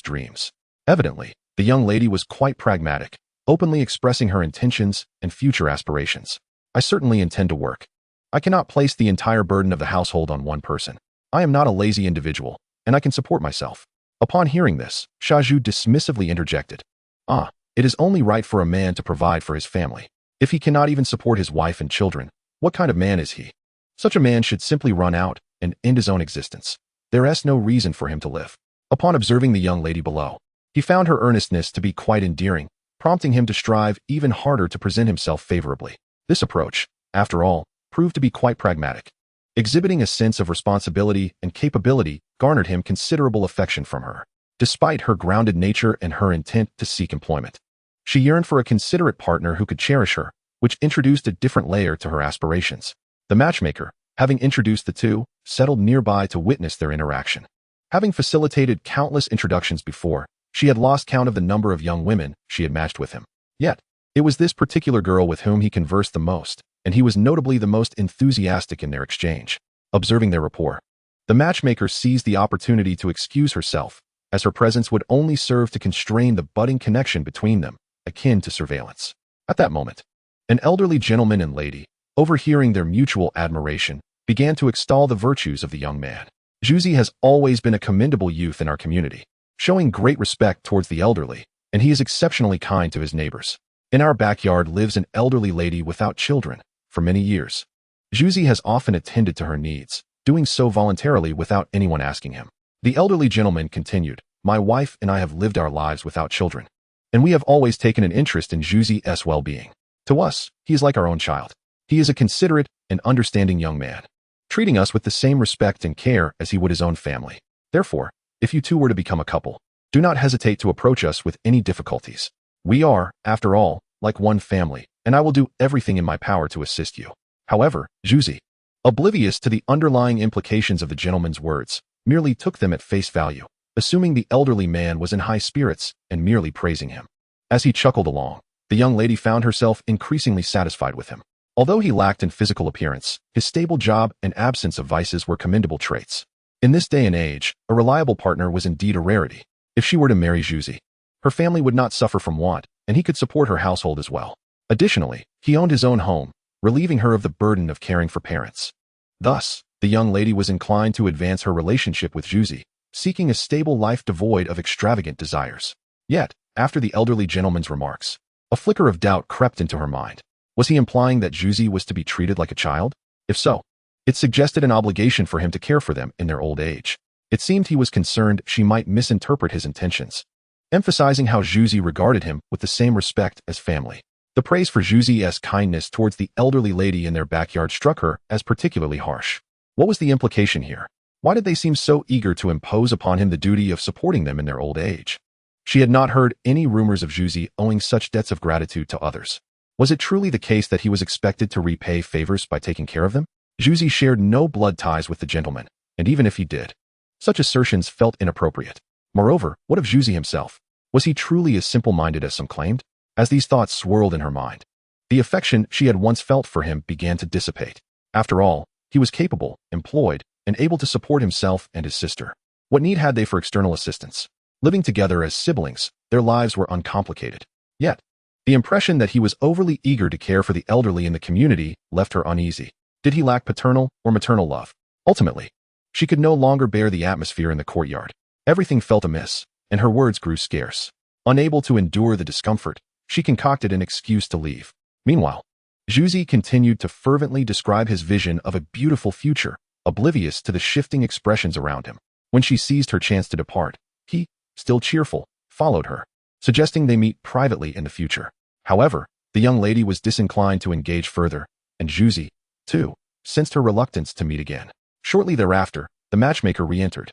dreams. Evidently, the young lady was quite pragmatic, openly expressing her intentions and future aspirations. I certainly intend to work. I cannot place the entire burden of the household on one person. I am not a lazy individual, and I can support myself. Upon hearing this, Sha Zhu dismissively interjected. It is only right for a man to provide for his family. If he cannot even support his wife and children, what kind of man is he? Such a man should simply run out and end his own existence. There is no reason for him to live. Upon observing the young lady below, he found her earnestness to be quite endearing, prompting him to strive even harder to present himself favorably. This approach, after all, proved to be quite pragmatic. Exhibiting a sense of responsibility and capability garnered him considerable affection from her, despite her grounded nature and her intent to seek employment. She yearned for a considerate partner who could cherish her, which introduced a different layer to her aspirations. The matchmaker, having introduced the two, settled nearby to witness their interaction. Having facilitated countless introductions before, she had lost count of the number of young women she had matched with him. Yet, it was this particular girl with whom he conversed the most, and he was notably the most enthusiastic in their exchange. Observing their rapport, the matchmaker seized the opportunity to excuse herself, as her presence would only serve to constrain the budding connection between them, akin to surveillance. At that moment, an elderly gentleman and lady, overhearing their mutual admiration, began to extol the virtues of the young man. Zhuzi has always been a commendable youth in our community, showing great respect towards the elderly, and he is exceptionally kind to his neighbors. In our backyard lives an elderly lady without children. For many years, Zhuzi has often attended to her needs, doing so voluntarily without anyone asking him. The elderly gentleman continued, my wife and I have lived our lives without children, and we have always taken an interest in Zhuzi's well-being. To us, he is like our own child. He is a considerate and understanding young man, treating us with the same respect and care as he would his own family. Therefore, if you two were to become a couple, do not hesitate to approach us with any difficulties. We are, after all, like one family, and I will do everything in my power to assist you. However, Zhuzi, oblivious to the underlying implications of the gentleman's words, merely took them at face value, assuming the elderly man was in high spirits and merely praising him. As he chuckled along, the young lady found herself increasingly satisfied with him. Although he lacked in physical appearance, his stable job and absence of vices were commendable traits. In this day and age, a reliable partner was indeed a rarity. If she were to marry Zhuzi, her family would not suffer from want, and he could support her household as well. Additionally, he owned his own home, relieving her of the burden of caring for parents. Thus, the young lady was inclined to advance her relationship with Zhuzi, seeking a stable life devoid of extravagant desires. Yet, after the elderly gentleman's remarks, a flicker of doubt crept into her mind. Was he implying that Zhuzi was to be treated like a child? If so, It suggested an obligation for him to care for them in their old age. It seemed he was concerned she might misinterpret his intentions, emphasizing how Zhuzi regarded him with the same respect as family. The praise for Zhuzi's kindness towards the elderly lady in their backyard struck her as particularly harsh. What was the implication here? Why did they seem so eager to impose upon him the duty of supporting them in their old age? She had not heard any rumors of Zhuzi owing such debts of gratitude to others. Was it truly the case that he was expected to repay favors by taking care of them? Zhuzi shared no blood ties with the gentleman, and even if he did, such assertions felt inappropriate. Moreover, what of Zhuzi himself? Was he truly as simple-minded as some claimed? As these thoughts swirled in her mind, the affection she had once felt for him began to dissipate. After all, he was capable, employed, and able to support himself and his sister. What need had they for external assistance? Living together as siblings, their lives were uncomplicated. Yet, the impression that he was overly eager to care for the elderly in the community left her uneasy. Did he lack paternal or maternal love? Ultimately, she could no longer bear the atmosphere in the courtyard. Everything felt amiss, and her words grew scarce. Unable to endure the discomfort, she concocted an excuse to leave. Meanwhile, Zhuzi continued to fervently describe his vision of a beautiful future, oblivious to the shifting expressions around him. When she seized her chance to depart, he, still cheerful, followed her, suggesting they meet privately in the future. However, the young lady was disinclined to engage further, and Zhuzi, too, sensed her reluctance to meet again. Shortly thereafter, the matchmaker re-entered,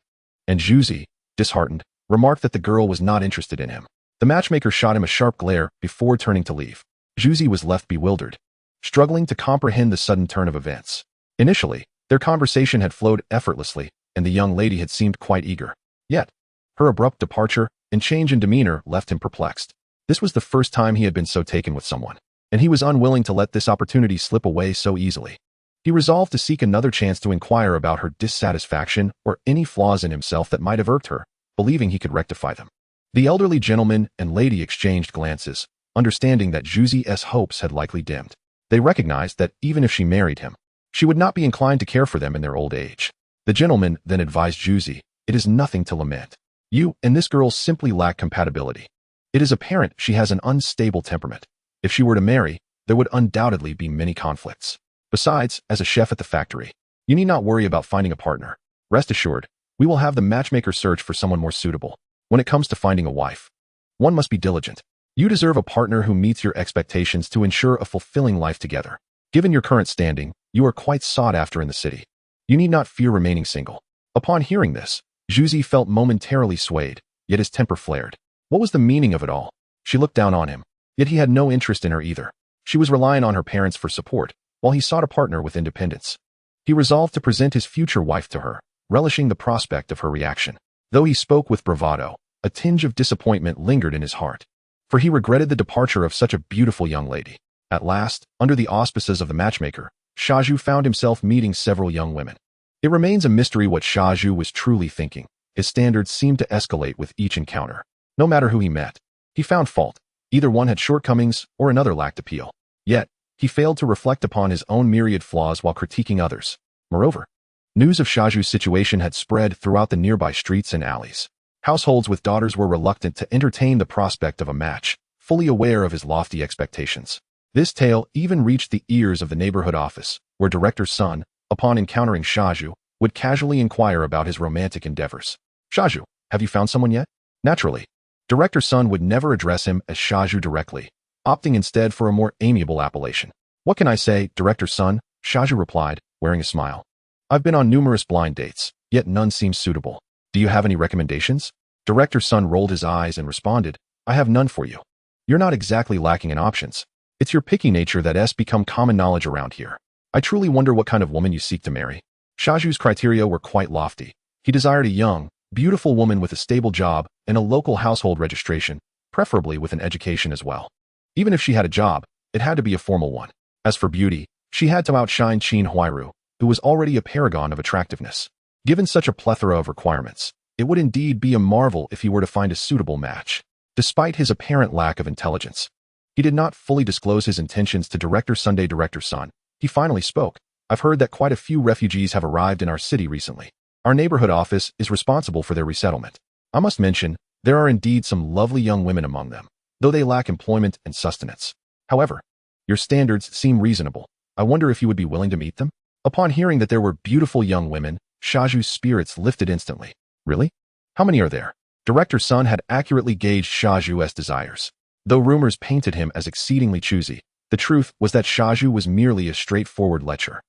and Zhuzi, disheartened, remarked that the girl was not interested in him. The matchmaker shot him a sharp glare before turning to leave. Zhuzi was left bewildered, struggling to comprehend the sudden turn of events. Initially, their conversation had flowed effortlessly, and the young lady had seemed quite eager. Yet, her abrupt departure and change in demeanor left him perplexed. This was the first time he had been so taken with someone, and he was unwilling to let this opportunity slip away so easily. He resolved to seek another chance to inquire about her dissatisfaction or any flaws in himself that might have irked her, believing he could rectify them. The elderly gentleman and lady exchanged glances, understanding that Zhuzi's hopes had likely dimmed. They recognized that even if she married him, she would not be inclined to care for them in their old age. The gentleman then advised Zhuzi, "It is nothing to lament. You and this girl simply lack compatibility. It is apparent she has an unstable temperament. If she were to marry, there would undoubtedly be many conflicts. Besides, as a chef at the factory, you need not worry about finding a partner. Rest assured, we will have the matchmaker search for someone more suitable. When it comes to finding a wife, one must be diligent. You deserve a partner who meets your expectations to ensure a fulfilling life together. Given your current standing, you are quite sought after in the city. You need not fear remaining single." Upon hearing this, Zhuzi felt momentarily swayed, yet his temper flared. What was the meaning of it all? She looked down on him, yet he had no interest in her either. She was relying on her parents for support, while he sought a partner with independence. He resolved to present his future wife to her, relishing the prospect of her reaction. Though he spoke with bravado, a tinge of disappointment lingered in his heart, for he regretted the departure of such a beautiful young lady. At last, under the auspices of the matchmaker, Shaju found himself meeting several young women. It remains a mystery what Shaju was truly thinking. His standards seemed to escalate with each encounter. No matter who he met, he found fault. Either one had shortcomings or another lacked appeal. Yet, he failed to reflect upon his own myriad flaws while critiquing others. Moreover, news of Shaju's situation had spread throughout the nearby streets and alleys. Households with daughters were reluctant to entertain the prospect of a match, fully aware of his lofty expectations. This tale even reached the ears of the neighborhood office, where Director Sun, upon encountering Shaju, would casually inquire about his romantic endeavors. "Shaju, have you found someone yet?" Naturally, Director Sun would never address him as Shaju directly, opting instead for a more amiable appellation. "What can I say, Director Sun?" Shaju replied, wearing a smile. "I've been on numerous blind dates, yet none seems suitable. Do you have any recommendations?" Director Sun rolled his eyes and responded, "I have none for you. You're not exactly lacking in options. It's your picky nature that's become common knowledge around here. I truly wonder what kind of woman you seek to marry." Shaju's criteria were quite lofty. He desired a young, beautiful woman with a stable job and a local household registration, preferably with an education as well. Even if she had a job, it had to be a formal one. As for beauty, she had to outshine Qin Huairu, who was already a paragon of attractiveness. Given such a plethora of requirements, it would indeed be a marvel if he were to find a suitable match. Despite his apparent lack of intelligence, he did not fully disclose his intentions to Director Sun. He finally spoke. "I've heard that quite a few refugees have arrived in our city recently. Our neighborhood office is responsible for their resettlement. I must mention, there are indeed some lovely young women among them, though they lack employment and sustenance. However, your standards seem reasonable. I wonder if you would be willing to meet them?" Upon hearing that there were beautiful young women, Shaju's spirits lifted instantly. Really? How many are there? Director Sun had accurately gauged Shaju's desires. Though rumors painted him as exceedingly choosy, the truth was that Shaju was merely a straightforward lecher.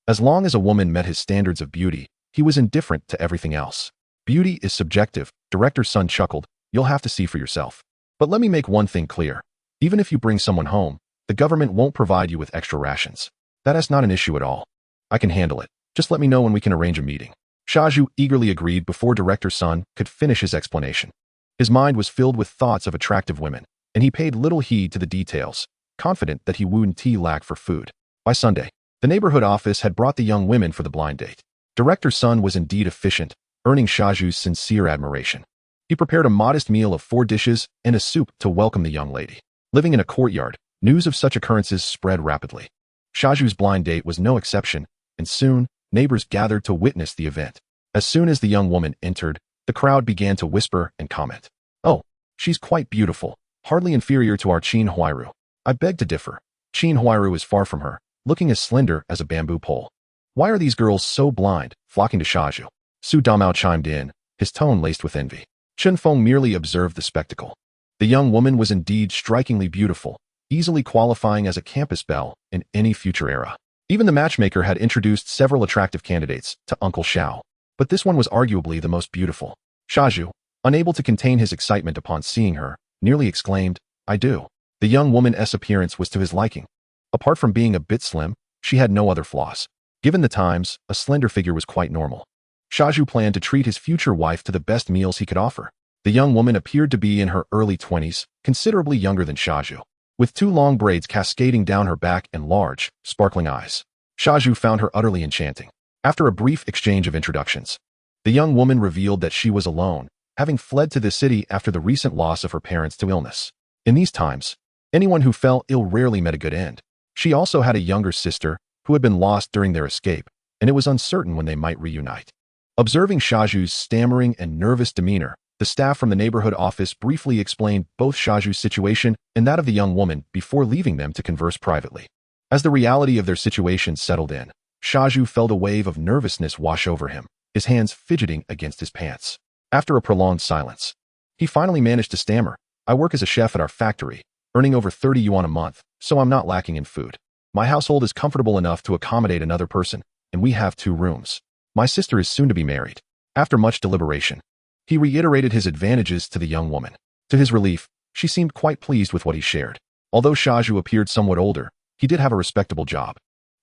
As long as a woman met his standards of beauty, he was indifferent to everything else. Beauty is subjective, Director Sun chuckled. You'll have to see for yourself. But let me make one thing clear. Even if you bring someone home, the government won't provide you with extra rations. That is not an issue at all. I can handle it. Just let me know when we can arrange a meeting. Shaju eagerly agreed before Director Sun could finish his explanation. His mind was filled with thoughts of attractive women, and he paid little heed to the details, confident that he wouldn't lack for food. By Sunday, the neighborhood office had brought the young women for the blind date. Director Sun was indeed efficient, earning Shaju's sincere admiration. He prepared a modest meal of 4 dishes and a soup to welcome the young lady. Living in a courtyard, news of such occurrences spread rapidly. Shaju's blind date was no exception, and soon, neighbors gathered to witness the event. As soon as the young woman entered, the crowd began to whisper and comment. Oh, she's quite beautiful, hardly inferior to our Qin Huairu. I beg to differ. Qin Huairu is far from her, looking as slender as a bamboo pole. Why are these girls so blind, flocking to Shaju? Su Damao chimed in, his tone laced with envy. Chen Feng merely observed the spectacle. The young woman was indeed strikingly beautiful, easily qualifying as a campus belle in any future era. Even the matchmaker had introduced several attractive candidates to Uncle Xiao, but this one was arguably the most beautiful. Shaju, unable to contain his excitement upon seeing her, nearly exclaimed, I do. The young woman's appearance was to his liking. Apart from being a bit slim, she had no other flaws. Given the times, a slender figure was quite normal. Shaju planned to treat his future wife to the best meals he could offer. The young woman appeared to be in her early 20s, considerably younger than Shaju, with 2 long braids cascading down her back and large, sparkling eyes. Shaju found her utterly enchanting. After a brief exchange of introductions, the young woman revealed that she was alone, having fled to the city after the recent loss of her parents to illness. In these times, anyone who fell ill rarely met a good end. She also had a younger sister who had been lost during their escape, and it was uncertain when they might reunite. Observing Shaju's stammering and nervous demeanor, the staff from the neighborhood office briefly explained both Shaju's situation and that of the young woman before leaving them to converse privately. As the reality of their situation settled in, Shaju felt a wave of nervousness wash over him, his hands fidgeting against his pants. After a prolonged silence, he finally managed to stammer, I work as a chef at our factory, earning over 30 yuan a month, so I'm not lacking in food. My household is comfortable enough to accommodate another person, and we have 2 rooms. My sister is soon to be married. After much deliberation, he reiterated his advantages to the young woman. To his relief, she seemed quite pleased with what he shared. Although Shaju appeared somewhat older, he did have a respectable job,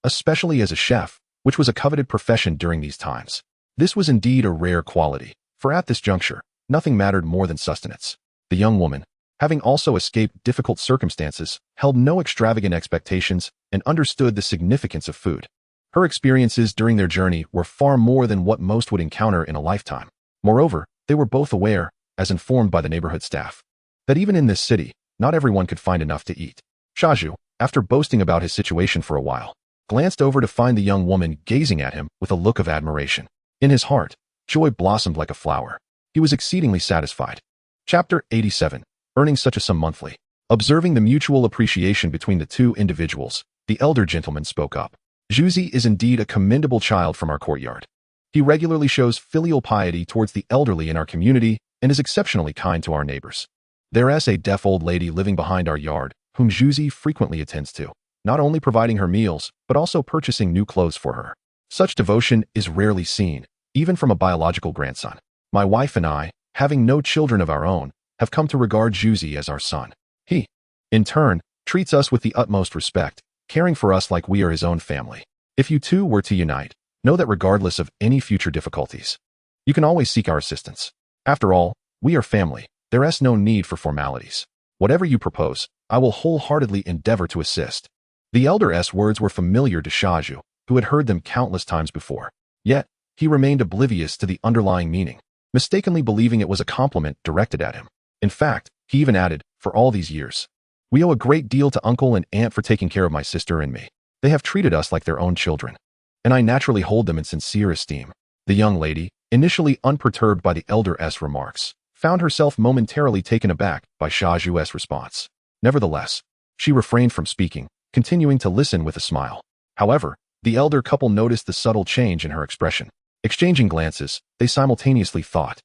especially as a chef, which was a coveted profession during these times. This was indeed a rare quality, for at this juncture, nothing mattered more than sustenance. The young woman, having also escaped difficult circumstances, held no extravagant expectations and understood the significance of food. Her experiences during their journey were far more than what most would encounter in a lifetime. Moreover, they were both aware, as informed by the neighborhood staff, that even in this city, not everyone could find enough to eat. Shaju, after boasting about his situation for a while, glanced over to find the young woman gazing at him with a look of admiration. In his heart, joy blossomed like a flower. He was exceedingly satisfied. Chapter 87. Earning such a sum monthly. Observing the mutual appreciation between the 2 individuals, the elder gentleman spoke up. Zhuzi is indeed a commendable child from our courtyard. He regularly shows filial piety towards the elderly in our community and is exceptionally kind to our neighbors. There is a deaf old lady living behind our yard, whom Zhuzi frequently attends to, not only providing her meals, but also purchasing new clothes for her. Such devotion is rarely seen, even from a biological grandson. My wife and I, having no children of our own, have come to regard Zhuzi as our son. He, in turn, treats us with the utmost respect, caring for us like we are his own family. If you 2 were to unite, know that regardless of any future difficulties, you can always seek our assistance. After all, we are family. There is no need for formalities. Whatever you propose, I will wholeheartedly endeavor to assist. The elder's words were familiar to Shaju, who had heard them countless times before. Yet, he remained oblivious to the underlying meaning, mistakenly believing it was a compliment directed at him. In fact, he even added, for all these years, we owe a great deal to uncle and aunt for taking care of my sister and me. They have treated us like their own children, and I naturally hold them in sincere esteem. The young lady, initially unperturbed by the elder's remarks, found herself momentarily taken aback by Shaju's response. Nevertheless, she refrained from speaking, continuing to listen with a smile. However, The elder couple noticed the subtle change in her expression. Exchanging glances, they simultaneously thought,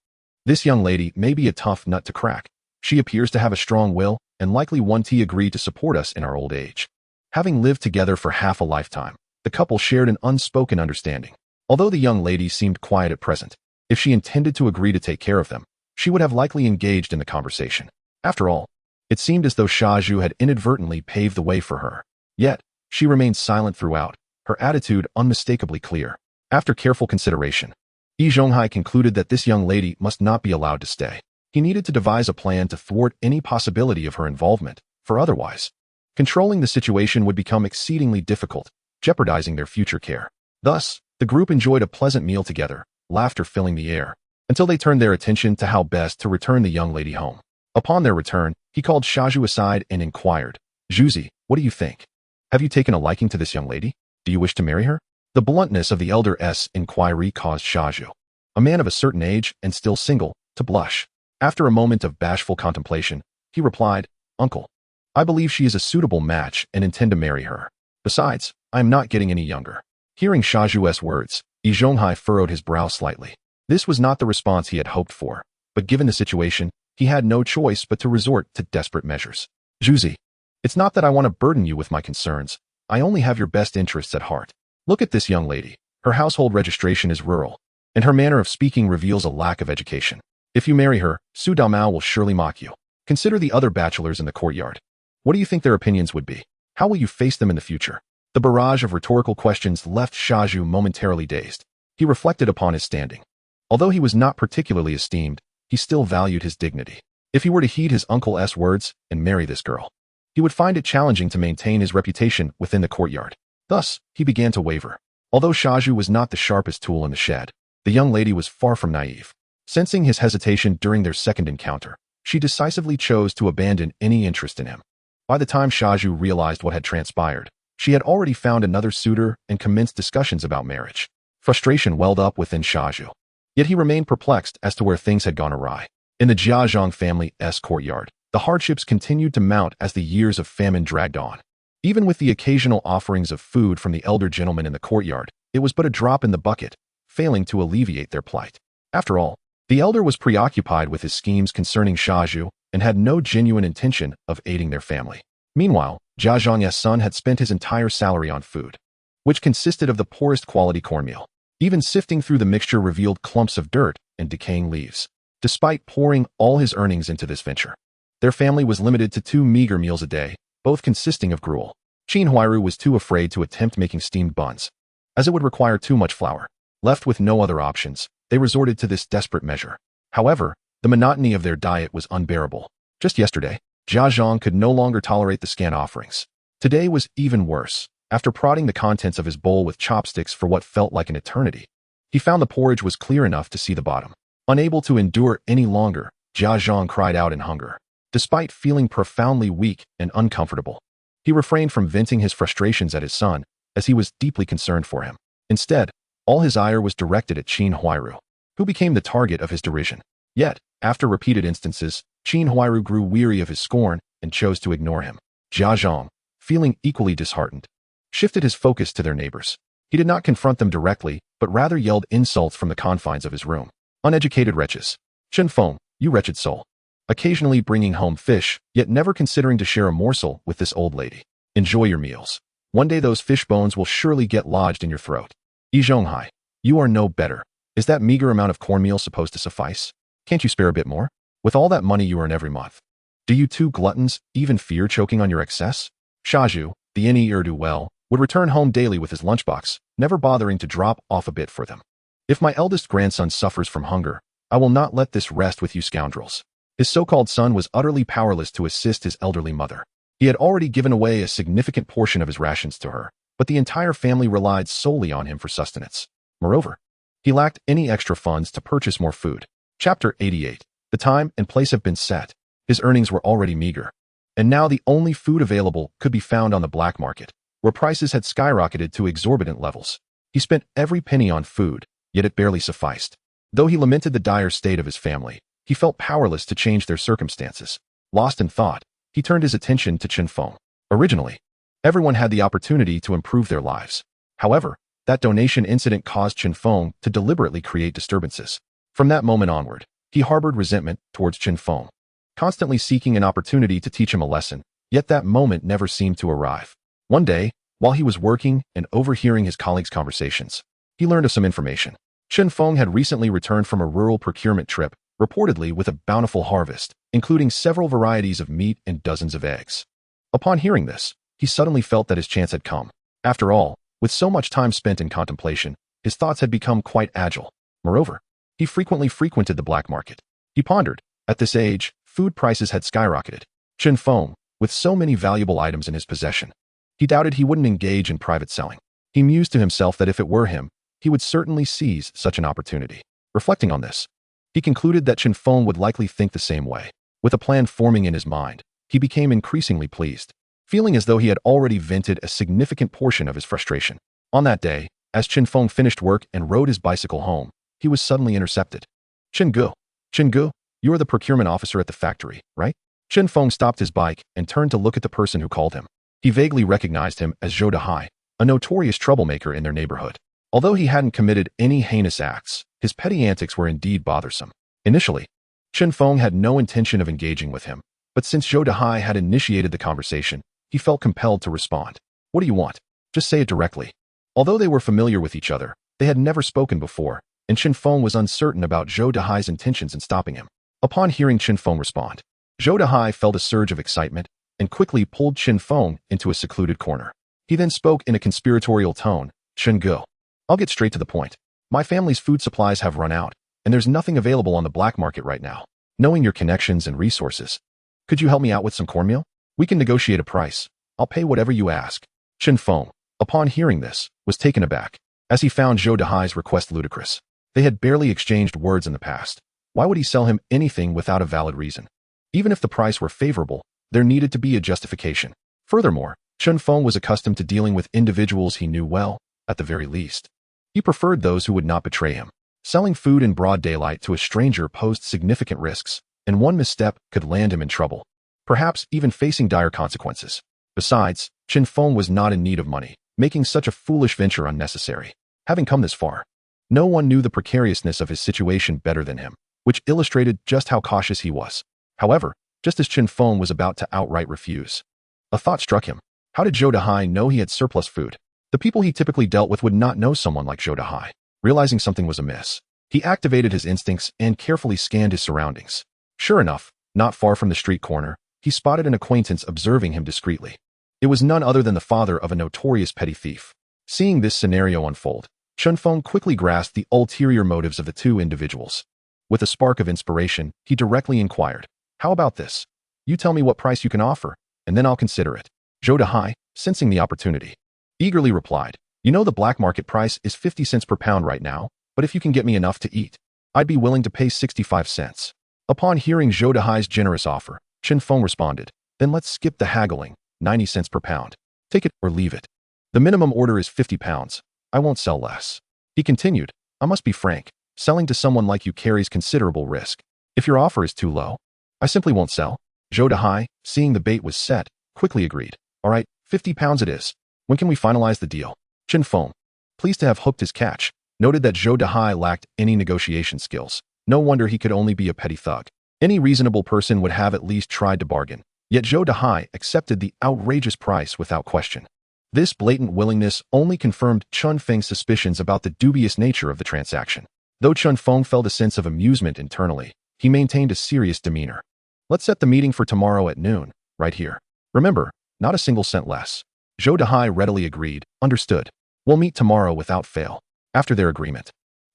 "This young lady may be a tough nut to crack. She appears to have a strong will and likely won't agree to support us in our old age." Having lived together for half a lifetime, the couple shared an unspoken understanding. Although the young lady seemed quiet at present, if she intended to agree to take care of them, she would have likely engaged in the conversation. After all, it seemed as though Shaju had inadvertently paved the way for her. Yet, she remained silent throughout, her attitude unmistakably clear. After careful consideration, Yi Zhonghai concluded that this young lady must not be allowed to stay. He needed to devise a plan to thwart any possibility of her involvement, for otherwise, controlling the situation would become exceedingly difficult, jeopardizing their future care. Thus, the group enjoyed a pleasant meal together, laughter filling the air, until they turned their attention to how best to return the young lady home. Upon their return, he called Shaju aside and inquired, "Juzi, what do you think? Have you taken a liking to this young lady? Do you wish to marry her?" The bluntness of the elder's inquiry caused Shaju, a man of a certain age and still single, to blush. After a moment of bashful contemplation, he replied, "Uncle, I believe she is a suitable match and intend to marry her. Besides, I am not getting any younger." Hearing Shaju's words, Yi Zhonghai furrowed his brow slightly. This was not the response he had hoped for, but given the situation, he had no choice but to resort to desperate measures. "Juzi, it's not that I want to burden you with my concerns. I only have your best interests at heart. Look at this young lady. Her household registration is rural, and her manner of speaking reveals a lack of education. If you marry her, Su Damao will surely mock you. Consider the other bachelors in the courtyard. What do you think their opinions would be? How will you face them in the future?" The barrage of rhetorical questions left Shaju momentarily dazed. He reflected upon his standing. Although he was not particularly esteemed, he still valued his dignity. If he were to heed his uncle's words and marry this girl, he would find it challenging to maintain his reputation within the courtyard. Thus, he began to waver. Although Shaju was not the sharpest tool in the shed, the young lady was far from naive. Sensing his hesitation during their second encounter, she decisively chose to abandon any interest in him. By the time Shaju realized what had transpired, she had already found another suitor and commenced discussions about marriage. Frustration welled up within Shaju. Yet he remained perplexed as to where things had gone awry. In the Jiazhong family's courtyard, the hardships continued to mount as the years of famine dragged on. Even with the occasional offerings of food from the elder gentleman in the courtyard, it was but a drop in the bucket, failing to alleviate their plight. After all, the elder was preoccupied with his schemes concerning Shaju and had no genuine intention of aiding their family. Meanwhile, Jiazhong's son had spent his entire salary on food, which consisted of the poorest quality cornmeal. Even sifting through the mixture revealed clumps of dirt and decaying leaves. Despite pouring all his earnings into this venture, their family was limited to 2 meager meals a day, both consisting of gruel. Qin Huairu was too afraid to attempt making steamed buns, as it would require too much flour. Left with no other options, they resorted to this desperate measure. However, the monotony of their diet was unbearable. Just yesterday, Jiazhong could no longer tolerate the scant offerings. Today was even worse. After prodding the contents of his bowl with chopsticks for what felt like an eternity, he found the porridge was clear enough to see the bottom. Unable to endure any longer, Jiazhong cried out in hunger. Despite feeling profoundly weak and uncomfortable, he refrained from venting his frustrations at his son, as he was deeply concerned for him. Instead, all his ire was directed at Qin Huairu, who became the target of his derision. Yet, after repeated instances, Qin Huairu grew weary of his scorn and chose to ignore him. Jiazhong, feeling equally disheartened, shifted his focus to their neighbors. He did not confront them directly, but rather yelled insults from the confines of his room. "Uneducated wretches. Chen Feng, you wretched soul. Occasionally bringing home fish, yet never considering to share a morsel with this old lady. Enjoy your meals. One day those fish bones will surely get lodged in your throat. Yi Zhonghai, you are no better. Is that meager amount of cornmeal supposed to suffice? Can't you spare a bit more? With all that money you earn every month. Do you two gluttons even fear choking on your excess?" Shaju, the ne'er-do-well, would return home daily with his lunchbox, never bothering to drop off a bit for them. "If my eldest grandson suffers from hunger, I will not let this rest with you scoundrels." His so-called son was utterly powerless to assist his elderly mother. He had already given away a significant portion of his rations to her, but the entire family relied solely on him for sustenance. Moreover, he lacked any extra funds to purchase more food. Chapter 88. The time and place have been set. His earnings were already meager, and now the only food available could be found on the black market, where prices had skyrocketed to exorbitant levels. He spent every penny on food, yet it barely sufficed. Though he lamented the dire state of his family, he felt powerless to change their circumstances. Lost in thought, he turned his attention to Chen Feng. Originally, everyone had the opportunity to improve their lives. However, that donation incident caused Feng to deliberately create disturbances. From that moment onward, he harbored resentment towards Feng, constantly seeking an opportunity to teach him a lesson, yet that moment never seemed to arrive. One day, while he was working and overhearing his colleagues' conversations, he learned of some information. Feng had recently returned from a rural procurement trip, reportedly with a bountiful harvest, including several varieties of meat and dozens of eggs. Upon hearing this, he suddenly felt that his chance had come. After all, with so much time spent in contemplation, his thoughts had become quite agile. Moreover, he frequently frequented the black market. He pondered, at this age, food prices had skyrocketed. Feng, with so many valuable items in his possession, he doubted he wouldn't engage in private selling. He mused to himself that if it were him, he would certainly seize such an opportunity. Reflecting on this, he concluded that Feng would likely think the same way. With a plan forming in his mind, he became increasingly pleased, feeling as though he had already vented a significant portion of his frustration. On that day, as Feng finished work and rode his bicycle home, he was suddenly intercepted. Gu, you are the procurement officer at the factory, right? Feng stopped his bike and turned to look at the person who called him. He vaguely recognized him as Zhou Dehai, a notorious troublemaker in their neighborhood. Although he hadn't committed any heinous acts, his petty antics were indeed bothersome. Initially, Feng had no intention of engaging with him, but since Zhou Dehai had initiated the conversation, he felt compelled to respond. What do you want? Just say it directly. Although they were familiar with each other, they had never spoken before, and Feng was uncertain about Zhou Dehai's intentions in stopping him. Upon hearing Feng respond, Zhou Dehai felt a surge of excitement and quickly pulled Feng into a secluded corner. He then spoke in a conspiratorial tone. Gu, I'll get straight to the point. My family's food supplies have run out, and there's nothing available on the black market right now. Knowing your connections and resources, could you help me out with some cornmeal? We can negotiate a price. I'll pay whatever you ask. Feng, upon hearing this, was taken aback, as he found Zhou Dehai's request ludicrous. They had barely exchanged words in the past. Why would he sell him anything without a valid reason? Even if the price were favorable, there needed to be a justification. Furthermore, Feng was accustomed to dealing with individuals he knew well, at the very least. He preferred those who would not betray him. Selling food in broad daylight to a stranger posed significant risks, and one misstep could land him in trouble, perhaps even facing dire consequences. Besides, Feng was not in need of money, making such a foolish venture unnecessary. Having come this far, no one knew the precariousness of his situation better than him, which illustrated just how cautious he was. However, just as Feng was about to outright refuse, a thought struck him. How did Zhou Dehai know he had surplus food? The people he typically dealt with would not know someone like Zhou Dehai. Realizing something was amiss, he activated his instincts and carefully scanned his surroundings. Sure enough, not far from the street corner, he spotted an acquaintance observing him discreetly. It was none other than the father of a notorious petty thief. Seeing this scenario unfold, Feng quickly grasped the ulterior motives of the two individuals. With a spark of inspiration, he directly inquired, "How about this? You tell me what price you can offer, and then I'll consider it." Zhou Dehai, sensing the opportunity, eagerly replied, "You know the black market price is 50 cents per pound right now, but if you can get me enough to eat, I'd be willing to pay 65 cents. Upon hearing Zhou Dehai's generous offer, Feng responded, "Then let's skip the haggling, 90 cents per pound. Take it or leave it. The minimum order is 50 pounds. I won't sell less." He continued, "I must be frank, selling to someone like you carries considerable risk. If your offer is too low, I simply won't sell." Zhou Dehai, seeing the bait was set, quickly agreed. "All right, 50 pounds it is. When can we finalize the deal?" Feng, pleased to have hooked his catch, noted that Zhou Dehai lacked any negotiation skills. No wonder he could only be a petty thug. Any reasonable person would have at least tried to bargain. Yet Zhou Dehai accepted the outrageous price without question. This blatant willingness only confirmed Feng's suspicions about the dubious nature of the transaction. Though Feng felt a sense of amusement internally, he maintained a serious demeanor. "Let's set the meeting for tomorrow at noon, right here. Remember, not a single cent less." Zhou Dehai readily agreed. "Understood. We'll meet tomorrow without fail." After their agreement,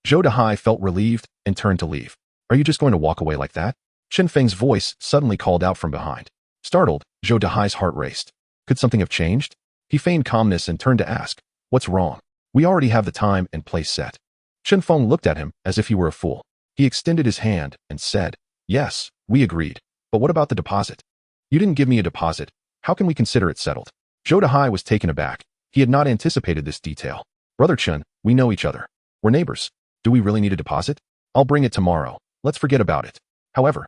Zhou Dehai felt relieved and turned to leave. "Are you just going to walk away like that?" Feng's voice suddenly called out from behind. Startled, Zhou Dehai's heart raced. Could something have changed? He feigned calmness and turned to ask, "What's wrong? We already have the time and place set." Feng looked at him as if he were a fool. He extended his hand and said, "Yes, we agreed. But what about the deposit? You didn't give me a deposit. How can we consider it settled?" Zhou Dehai was taken aback. He had not anticipated this detail. "Brother Chen, we know each other. We're neighbors. Do we really need a deposit? I'll bring it tomorrow. Let's forget about it." However,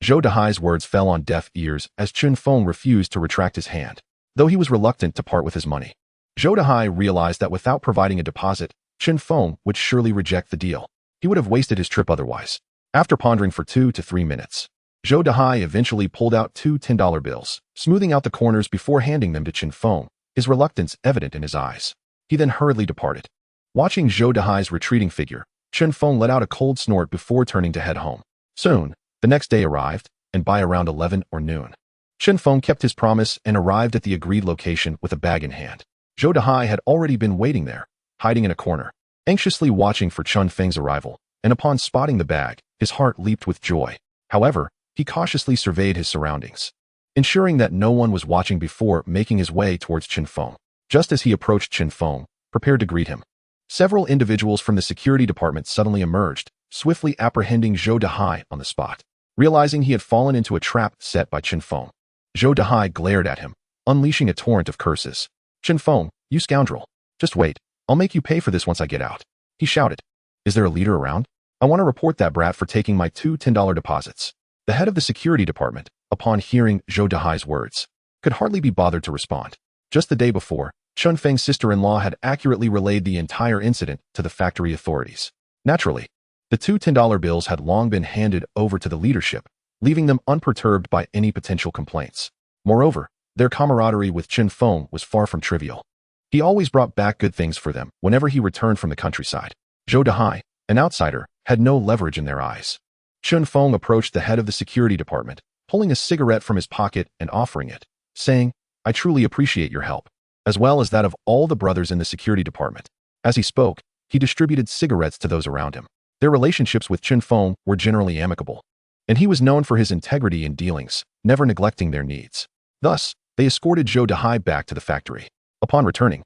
Zhou Dehai's words fell on deaf ears as Feng refused to retract his hand, though he was reluctant to part with his money. Zhou Dehai realized that without providing a deposit, Feng would surely reject the deal. He would have wasted his trip otherwise. After pondering for 2 to 3 minutes, Zhou Dehai eventually pulled out 2 $10 bills, smoothing out the corners before handing them to Feng, his reluctance evident in his eyes. He then hurriedly departed. Watching Zhou Dehai's retreating figure, Feng let out a cold snort before turning to head home. Soon, the next day arrived, and by around 11 or noon, Feng kept his promise and arrived at the agreed location with a bag in hand. Zhou Dehai had already been waiting there, hiding in a corner, anxiously watching for Feng's arrival, and upon spotting the bag, his heart leaped with joy. However, he cautiously surveyed his surroundings, ensuring that no one was watching before making his way towards Feng. Just as he approached Feng, prepared to greet him, several individuals from the security department suddenly emerged, swiftly apprehending Zhou Dehai on the spot. Realizing he had fallen into a trap set by Feng, Zhou Dehai glared at him, unleashing a torrent of curses. Feng, you scoundrel. Just wait. I'll make you pay for this once I get out. He shouted. Is there a leader around? I want to report that brat for taking my 2 $10 deposits. The head of the security department, upon hearing Zhou Dehai's words, could hardly be bothered to respond. Just the day before, Feng's sister-in-law had accurately relayed the entire incident to the factory authorities. Naturally, the 2 $10 bills had long been handed over to the leadership, leaving them unperturbed by any potential complaints. Moreover, their camaraderie with Feng was far from trivial. He always brought back good things for them whenever he returned from the countryside. Zhou Dehai, an outsider, had no leverage in their eyes. Feng approached the head of the security department, pulling a cigarette from his pocket and offering it, saying, I truly appreciate your help, as well as that of all the brothers in the security department. As he spoke, he distributed cigarettes to those around him. Their relationships with Feng were generally amicable, and he was known for his integrity in dealings, never neglecting their needs. Thus, they escorted Zhou Dehai back to the factory. Upon returning,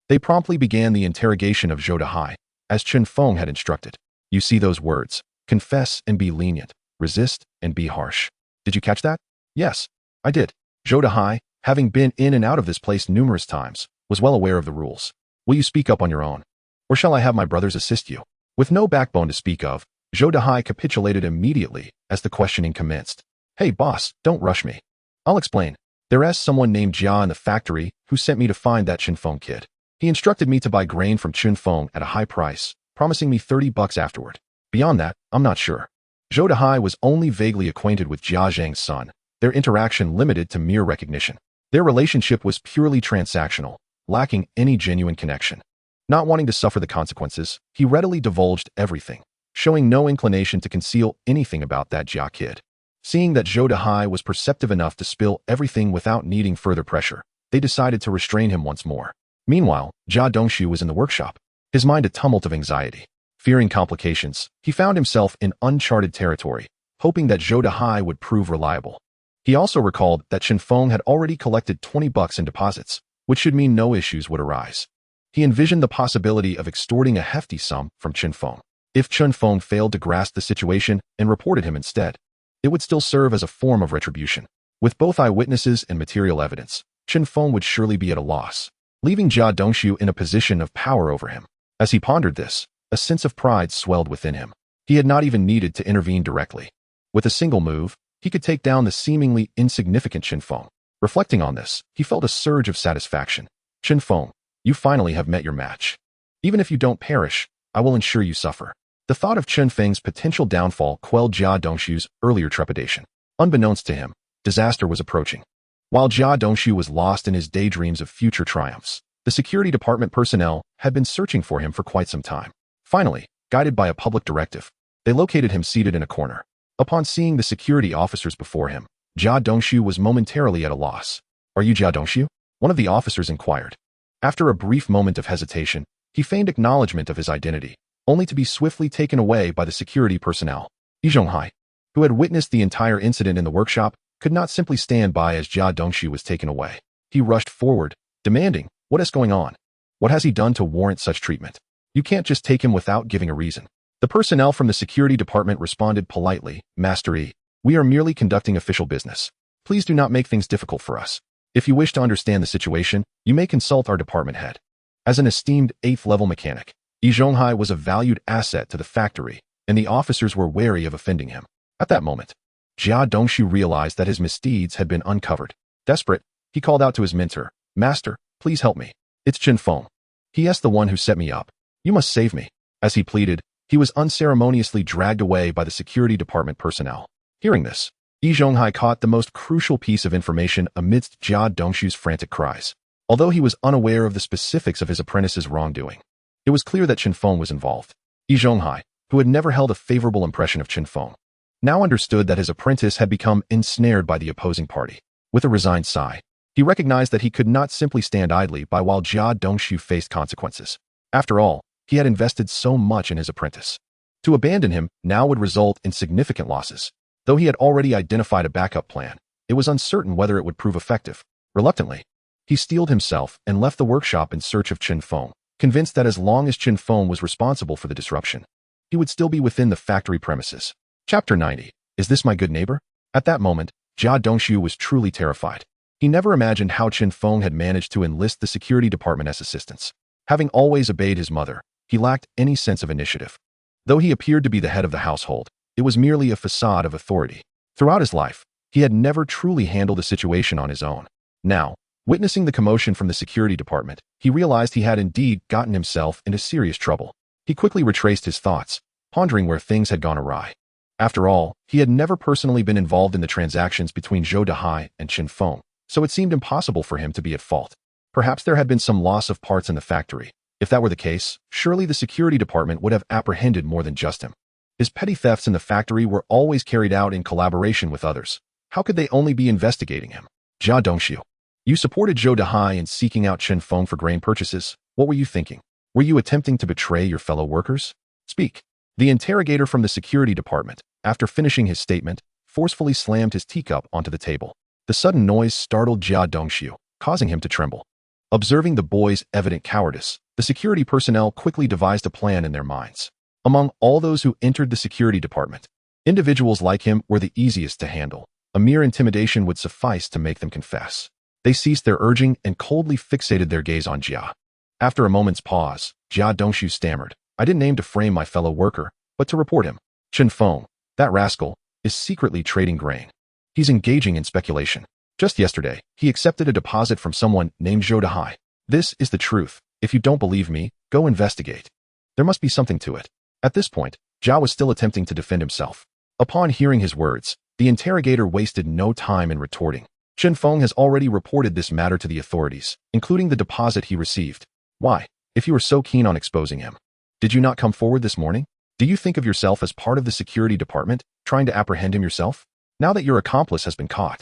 they promptly began the interrogation of Zhou Dehai, as Feng had instructed. You see those words, confess and be lenient, resist and be harsh. Did you catch that? Yes, I did. Zhou Dehai, having been in and out of this place numerous times, was well aware of the rules. Will you speak up on your own? Or shall I have my brothers assist you? With no backbone to speak of, Zhou Dehai capitulated immediately as the questioning commenced. Hey boss, don't rush me. I'll explain. There is someone named Jia in the factory who sent me to find that Feng kid. He instructed me to buy grain from Feng at a high price, promising me $30 afterward. Beyond that, I'm not sure. Zhou Dehai was only vaguely acquainted with Jia Zhang's son, their interaction limited to mere recognition. Their relationship was purely transactional, lacking any genuine connection. Not wanting to suffer the consequences, he readily divulged everything, showing no inclination to conceal anything about that Jia kid. Seeing that Zhou Dehai was perceptive enough to spill everything without needing further pressure, they decided to restrain him once more. Meanwhile, Jia Dongshu was in the workshop, his mind a tumult of anxiety. Fearing complications, he found himself in uncharted territory, hoping that Zhou Dehai would prove reliable. He also recalled that Feng had already collected $20 in deposits, which should mean no issues would arise. He envisioned the possibility of extorting a hefty sum from Feng. If Feng failed to grasp the situation and reported him instead, it would still serve as a form of retribution. With both eyewitnesses and material evidence, Feng would surely be at a loss, leaving Jia Dongshu in a position of power over him. As he pondered this, a sense of pride swelled within him. He had not even needed to intervene directly. With a single move, he could take down the seemingly insignificant Feng. Reflecting on this, he felt a surge of satisfaction. Feng, you finally have met your match. Even if you don't perish, I will ensure you suffer. The thought of Feng's potential downfall quelled Jia Dongshu's earlier trepidation. Unbeknownst to him, disaster was approaching. While Jia Dongshu was lost in his daydreams of future triumphs, the security department personnel had been searching for him for quite some time. Finally, guided by a public directive, they located him seated in a corner. Upon seeing the security officers before him, Jia Dongshu was momentarily at a loss. Are you Jia Dongshu? One of the officers inquired. After a brief moment of hesitation, he feigned acknowledgement of his identity, only to be swiftly taken away by the security personnel. Yi Zhonghai, who had witnessed the entire incident in the workshop, could not simply stand by as Jia Dongshu was taken away. He rushed forward, demanding, what is going on? What has he done to warrant such treatment? You can't just take him without giving a reason. The personnel from the security department responded politely, Master Yi, we are merely conducting official business. Please do not make things difficult for us. If you wish to understand the situation, you may consult our department head. As an esteemed 8th-level mechanic, Yi Zhonghai was a valued asset to the factory, and the officers were wary of offending him. At that moment, Jia Dongshu realized that his misdeeds had been uncovered. Desperate, he called out to his mentor, Master, please help me. It's Chen Feng. He is the one who set me up. You must save me. As he pleaded, he was unceremoniously dragged away by the security department personnel. Hearing this, Yi Zhonghai caught the most crucial piece of information amidst Jia Dongshu's frantic cries. Although he was unaware of the specifics of his apprentice's wrongdoing, it was clear that Chen Feng was involved. Yi Zhonghai, who had never held a favorable impression of Chen Feng, now understood that his apprentice had become ensnared by the opposing party. With a resigned sigh, he recognized that he could not simply stand idly by while Jia Dongshu faced consequences. After all, he had invested so much in his apprentice. To abandon him now would result in significant losses. Though he had already identified a backup plan, it was uncertain whether it would prove effective. Reluctantly, he steeled himself and left the workshop in search of Chen Feng, convinced that as long as Chen Feng was responsible for the disruption, he would still be within the factory premises. Chapter 90. Is this my good neighbor? At that moment, Jia Dongshu was truly terrified. He never imagined how Chen Feng had managed to enlist the security department as assistants. Having always obeyed his mother, he lacked any sense of initiative. Though he appeared to be the head of the household, it was merely a facade of authority. Throughout his life, he had never truly handled a situation on his own. Now, witnessing the commotion from the security department, he realized he had indeed gotten himself into serious trouble. He quickly retraced his thoughts, pondering where things had gone awry. After all, he had never personally been involved in the transactions between Zhou Dehai and Chen Feng, so it seemed impossible for him to be at fault. Perhaps there had been some loss of parts in the factory. If that were the case, surely the security department would have apprehended more than just him. His petty thefts in the factory were always carried out in collaboration with others. How could they only be investigating him? Jia Dongshu, you supported Zhou Dehai in seeking out Chen Feng for grain purchases. What were you thinking? Were you attempting to betray your fellow workers? Speak. The interrogator from the security department, after finishing his statement, forcefully slammed his teacup onto the table. The sudden noise startled Jia Dongshu, causing him to tremble. Observing the boy's evident cowardice, the security personnel quickly devised a plan in their minds. Among all those who entered the security department, individuals like him were the easiest to handle. A mere intimidation would suffice to make them confess. They ceased their urging and coldly fixated their gaze on Jia. After a moment's pause, Jia Dongshu stammered, I didn't aim to frame my fellow worker, but to report him. Chen Feng, that rascal, is secretly trading grain. He's engaging in speculation. Just yesterday, he accepted a deposit from someone named Zhou Dehai. This is the truth. If you don't believe me, go investigate. There must be something to it. At this point, Jia was still attempting to defend himself. Upon hearing his words, the interrogator wasted no time in retorting. Chen Feng has already reported this matter to the authorities, including the deposit he received. Why, if you were so keen on exposing him, did you not come forward this morning? Do you think of yourself as part of the security department, trying to apprehend him yourself? Now that your accomplice has been caught,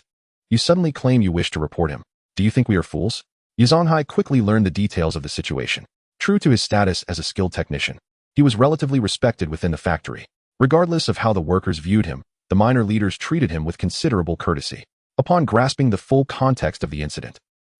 you suddenly claim you wish to report him. Do you think we are fools? Yi Zhonghai quickly learned the details of the situation. True to his status as a skilled technician, he was relatively respected within the factory. Regardless of how the workers viewed him, the minor leaders treated him with considerable courtesy. Upon grasping the full context of the incident,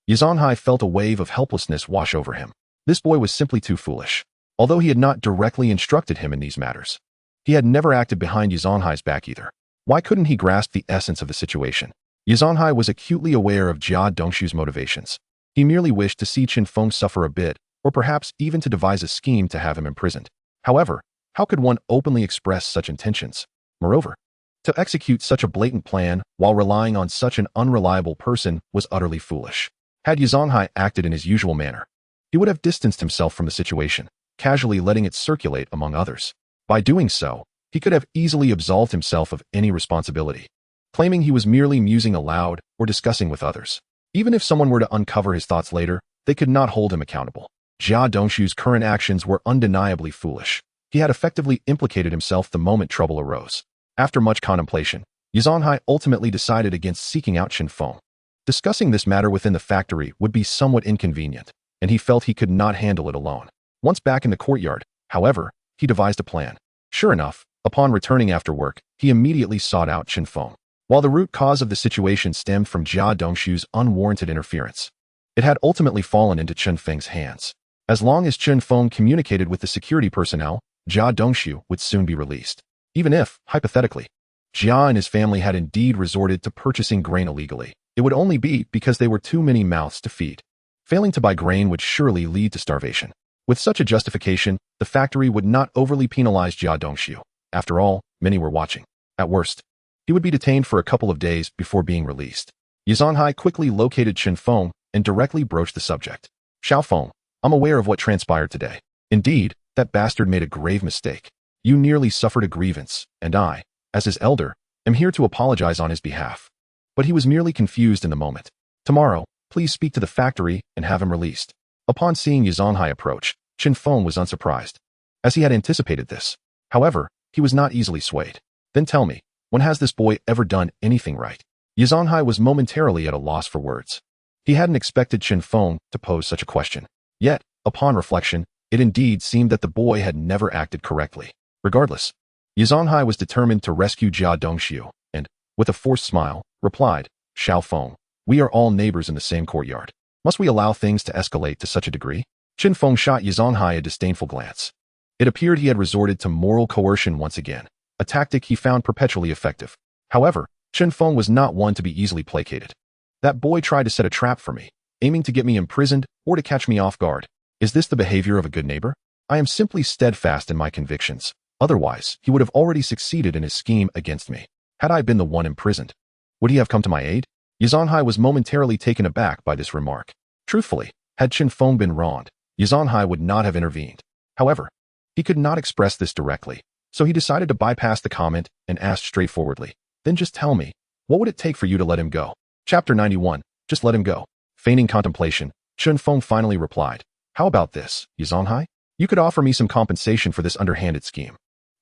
Yi Zhonghai felt a wave of helplessness wash over him. This boy was simply too foolish. Although he had not directly instructed him in these matters, he had never acted behind Yi Zhonghai's back either. Why couldn't he grasp the essence of the situation? Yi Zhonghai was acutely aware of Jia Dongshu's motivations. He merely wished to see Chen Feng suffer a bit, or perhaps even to devise a scheme to have him imprisoned. However, how could one openly express such intentions? Moreover, to execute such a blatant plan while relying on such an unreliable person was utterly foolish. Had Yi Zhonghai acted in his usual manner, he would have distanced himself from the situation, casually letting it circulate among others. By doing so, he could have easily absolved himself of any responsibility, claiming he was merely musing aloud or discussing with others. Even if someone were to uncover his thoughts later, they could not hold him accountable. Jia Dongshu's current actions were undeniably foolish. He had effectively implicated himself the moment trouble arose. After much contemplation, Yi Zhonghai ultimately decided against seeking out Chen Feng. Discussing this matter within the factory would be somewhat inconvenient, and he felt he could not handle it alone. Once back in the courtyard, however, he devised a plan. Sure enough, upon returning after work, he immediately sought out Chen Feng. While the root cause of the situation stemmed from Jia Dongshu's unwarranted interference, it had ultimately fallen into Chen Feng's hands. As long as Chen Feng communicated with the security personnel, Jia Dongshu would soon be released. Even if, hypothetically, Jia and his family had indeed resorted to purchasing grain illegally, it would only be because they were too many mouths to feed. Failing to buy grain would surely lead to starvation. With such a justification, the factory would not overly penalize Jia Dongshu. After all, many were watching. At worst, he would be detained for a couple of days before being released. Yi Zhonghai quickly located Chen Feng and directly broached the subject. Xiao Feng, I'm aware of what transpired today. Indeed, that bastard made a grave mistake. You nearly suffered a grievance, and I, as his elder, am here to apologize on his behalf. But he was merely confused in the moment. Tomorrow, please speak to the factory and have him released. Upon seeing Yazonghai approach, Qin Feng was unsurprised, as he had anticipated this. However, he was not easily swayed. Then tell me, when has this boy ever done anything right? Yazonghai was momentarily at a loss for words. He hadn't expected Qin Feng to pose such a question. Yet, upon reflection, it indeed seemed that the boy had never acted correctly. Regardless, Yazonghai was determined to rescue Jia Dongxiu, and, with a forced smile, replied, Xiao Feng, we are all neighbors in the same courtyard. Must we allow things to escalate to such a degree? Qin Feng shot Yazonghai a disdainful glance. It appeared he had resorted to moral coercion once again, a tactic he found perpetually effective. However, Qin Feng was not one to be easily placated. That boy tried to set a trap for me, aiming to get me imprisoned or to catch me off guard. Is this the behavior of a good neighbor? I am simply steadfast in my convictions. Otherwise, he would have already succeeded in his scheme against me. Had I been the one imprisoned, would he have come to my aid? Yazonghai was momentarily taken aback by this remark. Truthfully, had Qin Feng been wronged, Yazonghai would not have intervened. However, he could not express this directly, so he decided to bypass the comment and asked straightforwardly, then just tell me, what would it take for you to let him go? Chapter 91, just let him go. Feigning contemplation, Qin Feng finally replied, how about this, Yazonghai? You could offer me some compensation for this underhanded scheme.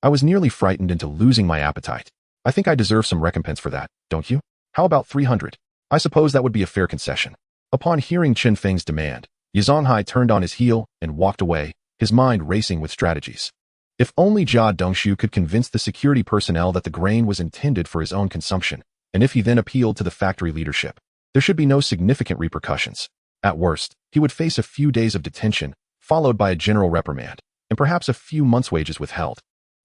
I was nearly frightened into losing my appetite. I think I deserve some recompense for that, don't you? How about 300? I suppose that would be a fair concession. Upon hearing Qin Feng's demand, Yazonghai turned on his heel and walked away, his mind racing with strategies. If only Jia Dongxiu could convince the security personnel that the grain was intended for his own consumption, and if he then appealed to the factory leadership, there should be no significant repercussions. At worst, he would face a few days of detention, followed by a general reprimand, and perhaps a few months' wages withheld.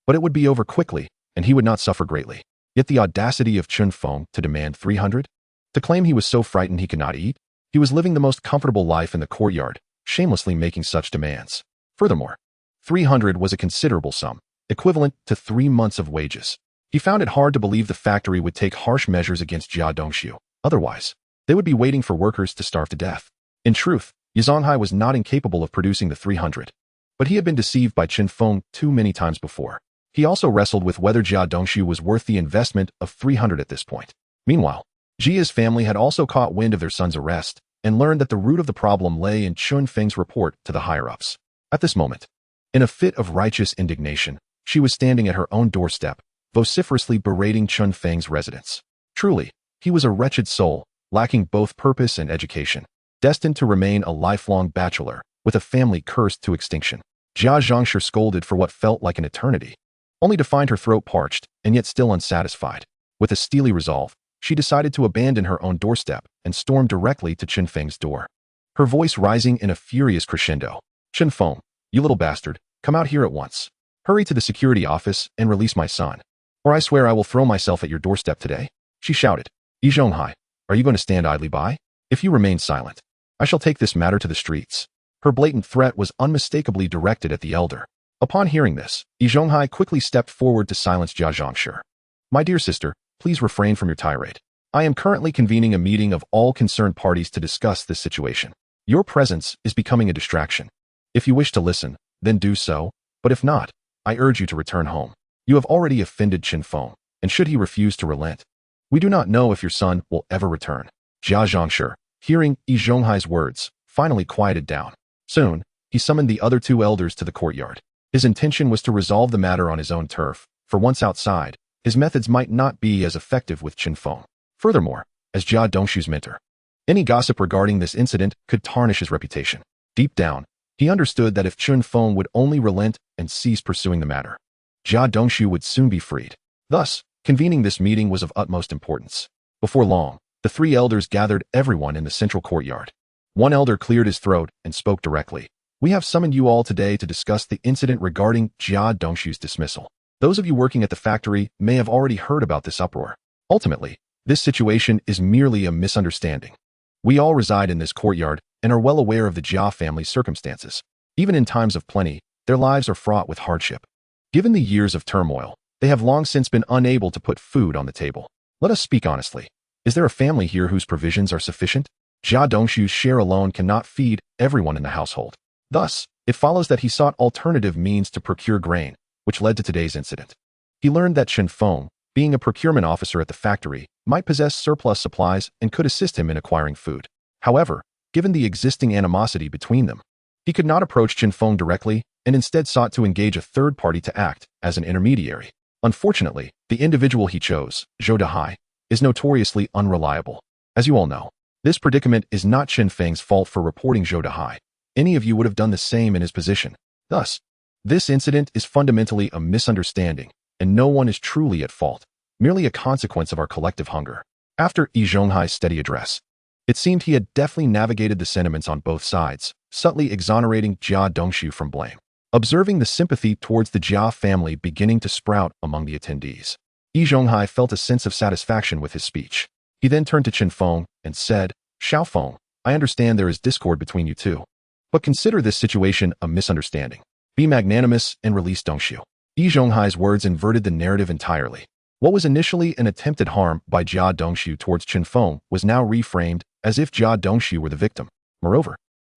But it would be over quickly, and he would not suffer greatly. Yet the audacity of Qin Feng to demand 300? To claim he was so frightened he could not eat? He was living the most comfortable life in the courtyard, shamelessly making such demands. Furthermore, 300 was a considerable sum, equivalent to 3 months of wages. He found it hard to believe the factory would take harsh measures against Jia Dongxiu. Otherwise, they would be waiting for workers to starve to death. In truth, Yazonghai was not incapable of producing the 300. But he had been deceived by Qin Feng too many times before. He also wrestled with whether Jia Dongxiu was worth the investment of 300 at this point. Meanwhile, Jia's family had also caught wind of their son's arrest and learned that the root of the problem lay in Qin Feng's report to the higher-ups. At this moment, in a fit of righteous indignation, she was standing at her own doorstep, vociferously berating Qin Feng's residence. Truly, he was a wretched soul, lacking both purpose and education, destined to remain a lifelong bachelor, with a family cursed to extinction. Jia Zhangshi scolded for what felt like an eternity, only to find her throat parched and yet still unsatisfied. With a steely resolve, she decided to abandon her own doorstep and storm directly to Qin Feng's door. Her voice rising in a furious crescendo. Qin Feng, you little bastard, come out here at once. Hurry to the security office and release my son, or I swear I will throw myself at your doorstep today. She shouted. Yazonghai, are you going to stand idly by? If you remain silent, I shall take this matter to the streets. Her blatant threat was unmistakably directed at the elder. Upon hearing this, Yazonghai quickly stepped forward to silence Jia Zhangshi. My dear sister, please refrain from your tirade. I am currently convening a meeting of all concerned parties to discuss this situation. Your presence is becoming a distraction. If you wish to listen, then do so, but if not, I urge you to return home. You have already offended Qin Feng, and should he refuse to relent, we do not know if your son will ever return. Jia Zhangshi, hearing Yazonghai's words, finally quieted down. Soon, he summoned the other 2 elders to the courtyard. His intention was to resolve the matter on his own turf, for once outside, his methods might not be as effective with Qin Feng. Furthermore, as Jia Dongxiu's mentor, any gossip regarding this incident could tarnish his reputation. Deep down, he understood that if Qin Feng would only relent and cease pursuing the matter, Jia Dongxiu would soon be freed. Thus, convening this meeting was of utmost importance. Before long, the 3 elders gathered everyone in the central courtyard. One elder cleared his throat and spoke directly. We have summoned you all today to discuss the incident regarding Jia Dongxiu's dismissal. Those of you working at the factory may have already heard about this uproar. Ultimately, this situation is merely a misunderstanding. We all reside in this courtyard and are well aware of the Jia family's circumstances. Even in times of plenty, their lives are fraught with hardship. Given the years of turmoil, they have long since been unable to put food on the table. Let us speak honestly. Is there a family here whose provisions are sufficient? Jia Dongshu's share alone cannot feed everyone in the household. Thus, it follows that he sought alternative means to procure grain, which led to today's incident. He learned that Feng, being a procurement officer at the factory, might possess surplus supplies and could assist him in acquiring food. However, given the existing animosity between them, he could not approach Feng directly and instead sought to engage a third party to act as an intermediary. Unfortunately, the individual he chose, Zhou Dehai, is notoriously unreliable. As you all know, this predicament is not Feng's fault for reporting Zhou Dehai. Any of you would have done the same in his position. Thus, this incident is fundamentally a misunderstanding, and no one is truly at fault, merely a consequence of our collective hunger. After Yi Zhonghai's steady address, it seemed he had deftly navigated the sentiments on both sides, subtly exonerating Jia Dongshu from blame. Observing the sympathy towards the Jia family beginning to sprout among the attendees, Yi Zhonghai felt a sense of satisfaction with his speech. He then turned to Feng and said, "Xiao Feng, I understand there is discord between you two, but consider this situation a misunderstanding. Be magnanimous and release Dongshu." Yi Zhonghai's words inverted the narrative entirely. What was initially an attempted harm by Jia Dongshu towards Feng was now reframed as if Jia Dongshu were the victim. Moreover,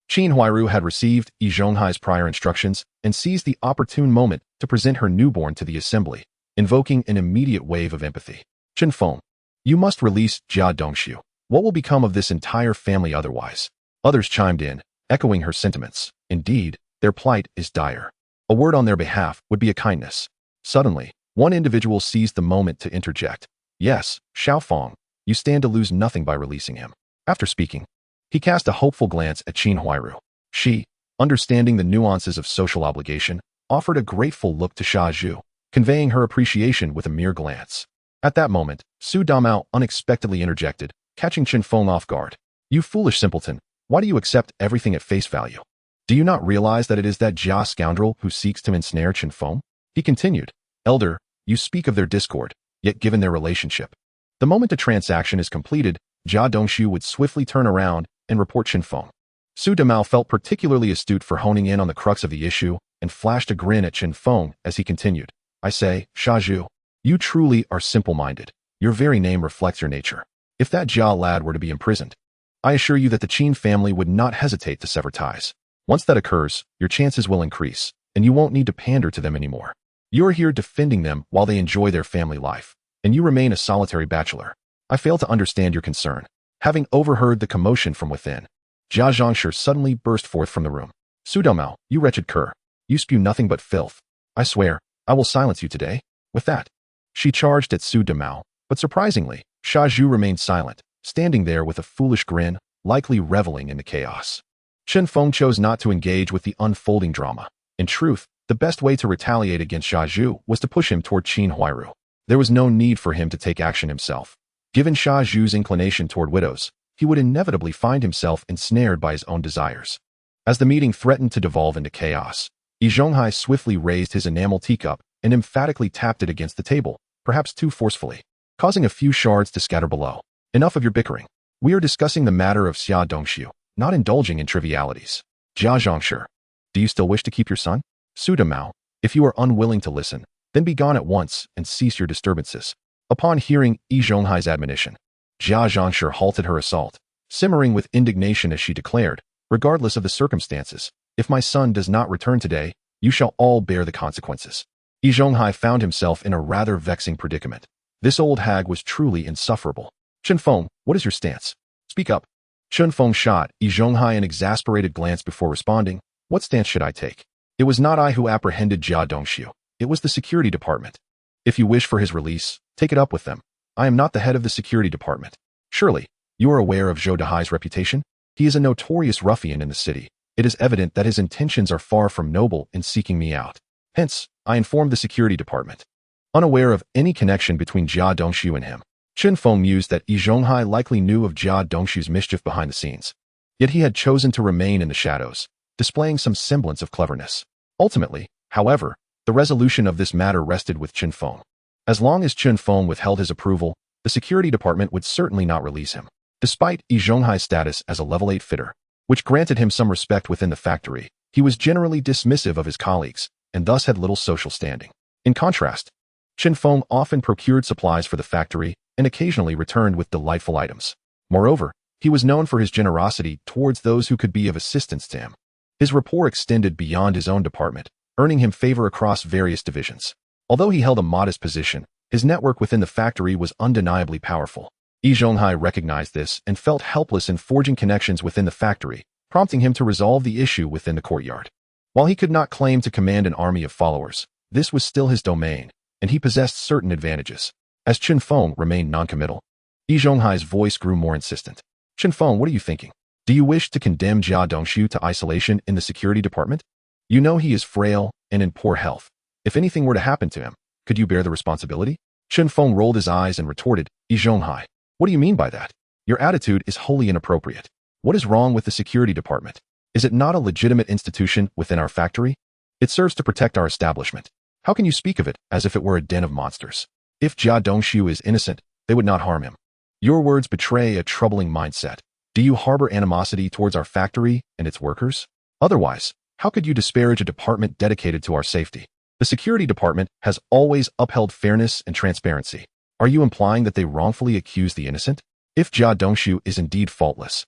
Qin Huairu had received Yi Zhonghai's prior instructions and seized the opportune moment to present her newborn to the assembly, invoking an immediate wave of empathy. "Feng, you must release Jia Dongshu. What will become of this entire family otherwise?" Others chimed in, echoing her sentiments. Indeed, their plight is dire. A word on their behalf would be a kindness. Suddenly, one individual seized the moment to interject. "Yes, Xiao Feng, you stand to lose nothing by releasing him." After speaking, he cast a hopeful glance at Qin Huairu. She, understanding the nuances of social obligation, offered a grateful look to Sha Zhu, conveying her appreciation with a mere glance. At that moment, Su Damao unexpectedly interjected, catching Feng off guard. "You foolish simpleton, why do you accept everything at face value? Do you not realize that it is that Jia scoundrel who seeks to ensnare Feng?" He continued, "Elder, you speak of their discord, yet given their relationship, the moment a transaction is completed, Jia Dongshu would swiftly turn around and report Feng." Su Damao felt particularly astute for honing in on the crux of the issue and flashed a grin at Feng as he continued, "I say, Sha Zhu, you truly are simple-minded. Your very name reflects your nature. If that Jia lad were to be imprisoned, I assure you that the Qin family would not hesitate to sever ties. Once that occurs, your chances will increase, and you won't need to pander to them anymore. You are here defending them while they enjoy their family life, and you remain a solitary bachelor. I fail to understand your concern." Having overheard the commotion from within, Jia Zhongshi suddenly burst forth from the room. "Su Damao, you wretched cur, you spew nothing but filth. I swear, I will silence you today." With that, she charged at Su Damao, but surprisingly, Sha Zhu remained silent, standing there with a foolish grin, likely reveling in the chaos. Feng chose not to engage with the unfolding drama. In truth, the best way to retaliate against Sha Zhu was to push him toward Qin Huairu. There was no need for him to take action himself. Given Sha Zhu's inclination toward widows, he would inevitably find himself ensnared by his own desires. As the meeting threatened to devolve into chaos, Yi Zhonghai swiftly raised his enamel teacup and emphatically tapped it against the table, perhaps too forcefully, causing a few shards to scatter below. "Enough of your bickering. We are discussing the matter of Jia Dongshu, not indulging in trivialities. Jia Zhongshi, do you still wish to keep your son?" "Su Damao, if you are unwilling to listen, then be gone at once and cease your disturbances." Upon hearing Yi Zhonghai's admonition, Jia Zhongshi halted her assault, simmering with indignation as she declared, "Regardless of the circumstances, if my son does not return today, you shall all bear the consequences." Yi Zhonghai found himself in a rather vexing predicament. This old hag was truly insufferable. "Feng, what is your stance? Speak up." Feng shot Yi Zhonghai an exasperated glance before responding, "What stance should I take? It was not I who apprehended Jia Dongshu. It was the security department. If you wish for his release, take it up with them. I am not the head of the security department. Surely, you are aware of Zhou Dehai's reputation? He is a notorious ruffian in the city. It is evident that his intentions are far from noble in seeking me out. Hence, I informed the security department." Unaware of any connection between Jia Dongshu and him, Feng mused that Yi Zhonghai likely knew of Jia Dongshu's mischief behind the scenes. Yet he had chosen to remain in the shadows, displaying some semblance of cleverness. Ultimately, however, the resolution of this matter rested with Feng. As long as Feng withheld his approval, the security department would certainly not release him. Despite Yi Zhonghai's status as a level 8 fitter, which granted him some respect within the factory, he was generally dismissive of his colleagues, and thus had little social standing. In contrast, Feng often procured supplies for the factory and occasionally returned with delightful items. Moreover, He was known for his generosity towards those who could be of assistance to him. His rapport extended beyond his own department, earning him favor across various divisions. Although he held a modest position, his network within the factory was undeniably powerful. Yi Zhonghai recognized this and felt helpless in forging connections within the factory, prompting him to resolve the issue within the courtyard. While he could not claim to command an army of followers, this was still his domain, and he possessed certain advantages. As Feng remained noncommittal, Yi Zhonghai's voice grew more insistent. Feng, what are you thinking? Do you wish to condemn Jia Dongshu to isolation in the security department? You know he is frail and in poor health. If anything were to happen to him, could you bear the responsibility? Feng rolled his eyes and retorted, Yi Zhonghai, what do you mean by that? Your attitude is wholly inappropriate. What is wrong with the security department? Is it not a legitimate institution within our factory? It serves to protect our establishment. How can you speak of it as if it were a den of monsters? If Jia Dongshu is innocent, they would not harm him. Your words betray a troubling mindset. Do you harbor animosity towards our factory and its workers? Otherwise, how could you disparage a department dedicated to our safety? The security department has always upheld fairness and transparency. Are you implying that they wrongfully accuse the innocent? If Jia Dongshu is indeed faultless,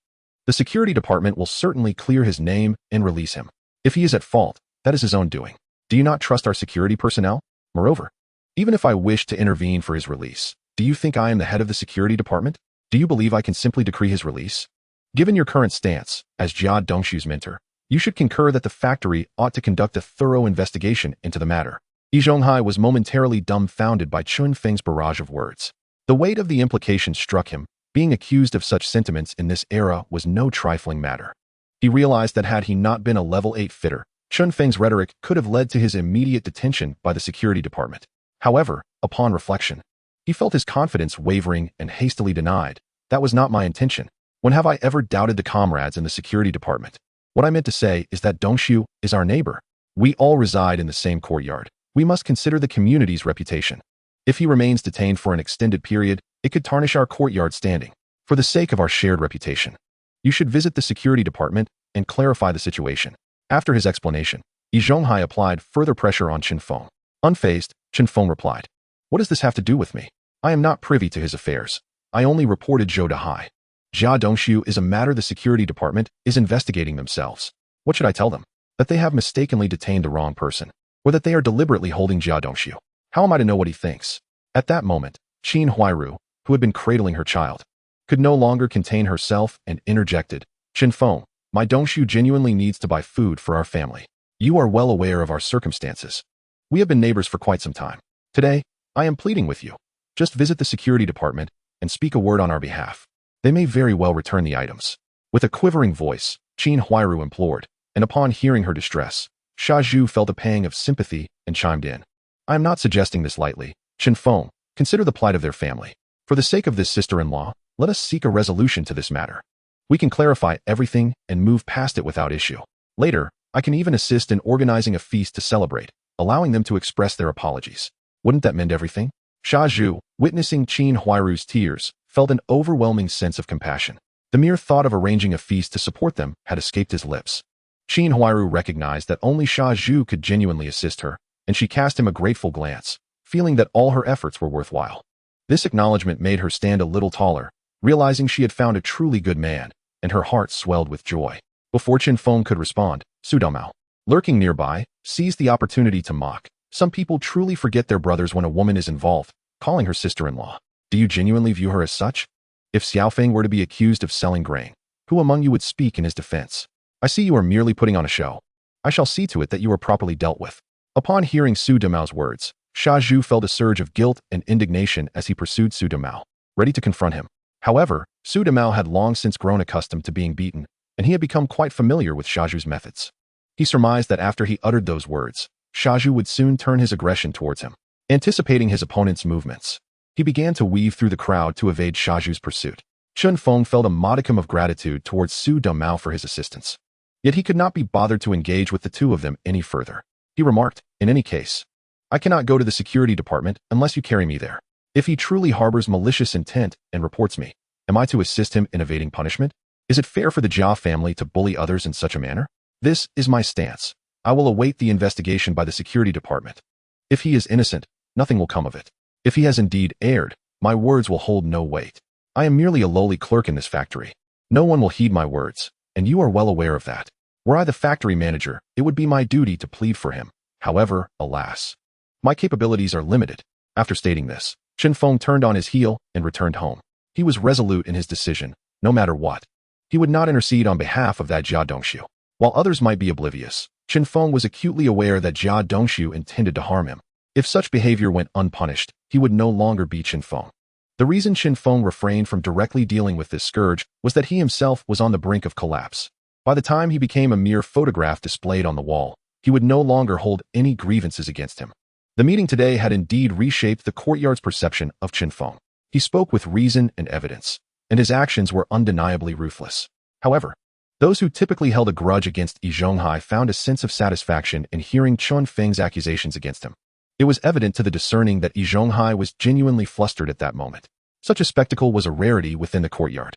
the security department will certainly clear his name and release him. If he is at fault, that is his own doing. Do you not trust our security personnel? Moreover, even if I wish to intervene for his release, do you think I am the head of the security department? Do you believe I can simply decree his release? Given your current stance, as Jia Dongshu's mentor, you should concur that the factory ought to conduct a thorough investigation into the matter. Yi Zhonghai was momentarily dumbfounded by Feng's barrage of words. The weight of the implication struck him. Being accused of such sentiments in this era was no trifling matter. He realized that had he not been a level 8 fitter, Feng's rhetoric could have led to his immediate detention by the security department. However, upon reflection, he felt his confidence wavering and hastily denied, "That was not my intention. When have I ever doubted the comrades in the security department? What I meant to say is that Dongshu is our neighbor. We all reside in the same courtyard. We must consider the community's reputation. If he remains detained for an extended period, it could tarnish our courtyard standing. For the sake of our shared reputation, you should visit the security department and clarify the situation." After his explanation, Yi Zhonghai applied further pressure on Feng. Unfazed, Feng replied, "What does this have to do with me? I am not privy to his affairs. I only reported Zhou Dahai. Jia Dongshu is a matter the security department is investigating themselves. What should I tell them? That they have mistakenly detained the wrong person, or that they are deliberately holding Jia Dongshu? How am I to know what he thinks?" At that moment, Qin Huairu, who had been cradling her child, could no longer contain herself and interjected, "Feng, my Dongshu genuinely needs to buy food for our family. You are well aware of our circumstances. We have been neighbors for quite some time. Today, I am pleading with you. Just visit the security department and speak a word on our behalf. They may very well return the items." With a quivering voice, Qin Huairu implored, and upon hearing her distress, Sha Zhu felt a pang of sympathy and chimed in. "I am not suggesting this lightly. Feng, consider the plight of their family. For the sake of this sister-in-law, let us seek a resolution to this matter. We can clarify everything and move past it without issue. Later, I can even assist in organizing a feast to celebrate, allowing them to express their apologies. Wouldn't that mend everything?" Sha Zhu, witnessing Qin Huairu's tears, felt an overwhelming sense of compassion. The mere thought of arranging a feast to support them had escaped his lips. Qin Huairu recognized that only Sha Zhu could genuinely assist her, and she cast him a grateful glance, feeling that all her efforts were worthwhile. This acknowledgement made her stand a little taller, realizing she had found a truly good man, and her heart swelled with joy. Before Feng could respond, Su Domao, lurking nearby, seized the opportunity to mock. "Some people truly forget their brothers when a woman is involved, calling her sister-in-law. Do you genuinely view her as such? If Xiao Feng were to be accused of selling grain, who among you would speak in his defense? I see you are merely putting on a show. I shall see to it that you are properly dealt with." Upon hearing Su Domao's words, Sha Zhu felt a surge of guilt and indignation as he pursued Su Domao, ready to confront him. However, Su Domao had long since grown accustomed to being beaten, and he had become quite familiar with Sha Zhu's methods. He surmised that after he uttered those words, Sha Zhu would soon turn his aggression towards him. Anticipating his opponent's movements, he began to weave through the crowd to evade Sha Zhu's pursuit. Feng felt a modicum of gratitude towards Su Domao for his assistance. Yet he could not be bothered to engage with the two of them any further. He remarked, "In any case, I cannot go to the security department unless you carry me there. If he truly harbors malicious intent and reports me, am I to assist him in evading punishment? Is it fair for the Jia family to bully others in such a manner? This is my stance. I will await the investigation by the security department. If he is innocent, nothing will come of it. If he has indeed erred, my words will hold no weight. I am merely a lowly clerk in this factory. No one will heed my words, and you are well aware of that. Were I the factory manager, it would be my duty to plead for him. However, alas, my capabilities are limited. After stating this, Feng turned on his heel and returned home. He was resolute in his decision, no matter what. He would not intercede on behalf of that Jia Dongshu. While others might be oblivious, Feng was acutely aware that Jia Dongshu intended to harm him. If such behavior went unpunished, he would no longer be Feng. The reason Feng refrained from directly dealing with this scourge was that he himself was on the brink of collapse. By the time he became a mere photograph displayed on the wall, he would no longer hold any grievances against him. The meeting today had indeed reshaped the courtyard's perception of Feng. He spoke with reason and evidence, and his actions were undeniably ruthless. However, those who typically held a grudge against Yi Zhonghai found a sense of satisfaction in hearing Feng's accusations against him. It was evident to the discerning that Yi Zhonghai was genuinely flustered at that moment. Such a spectacle was a rarity within the courtyard.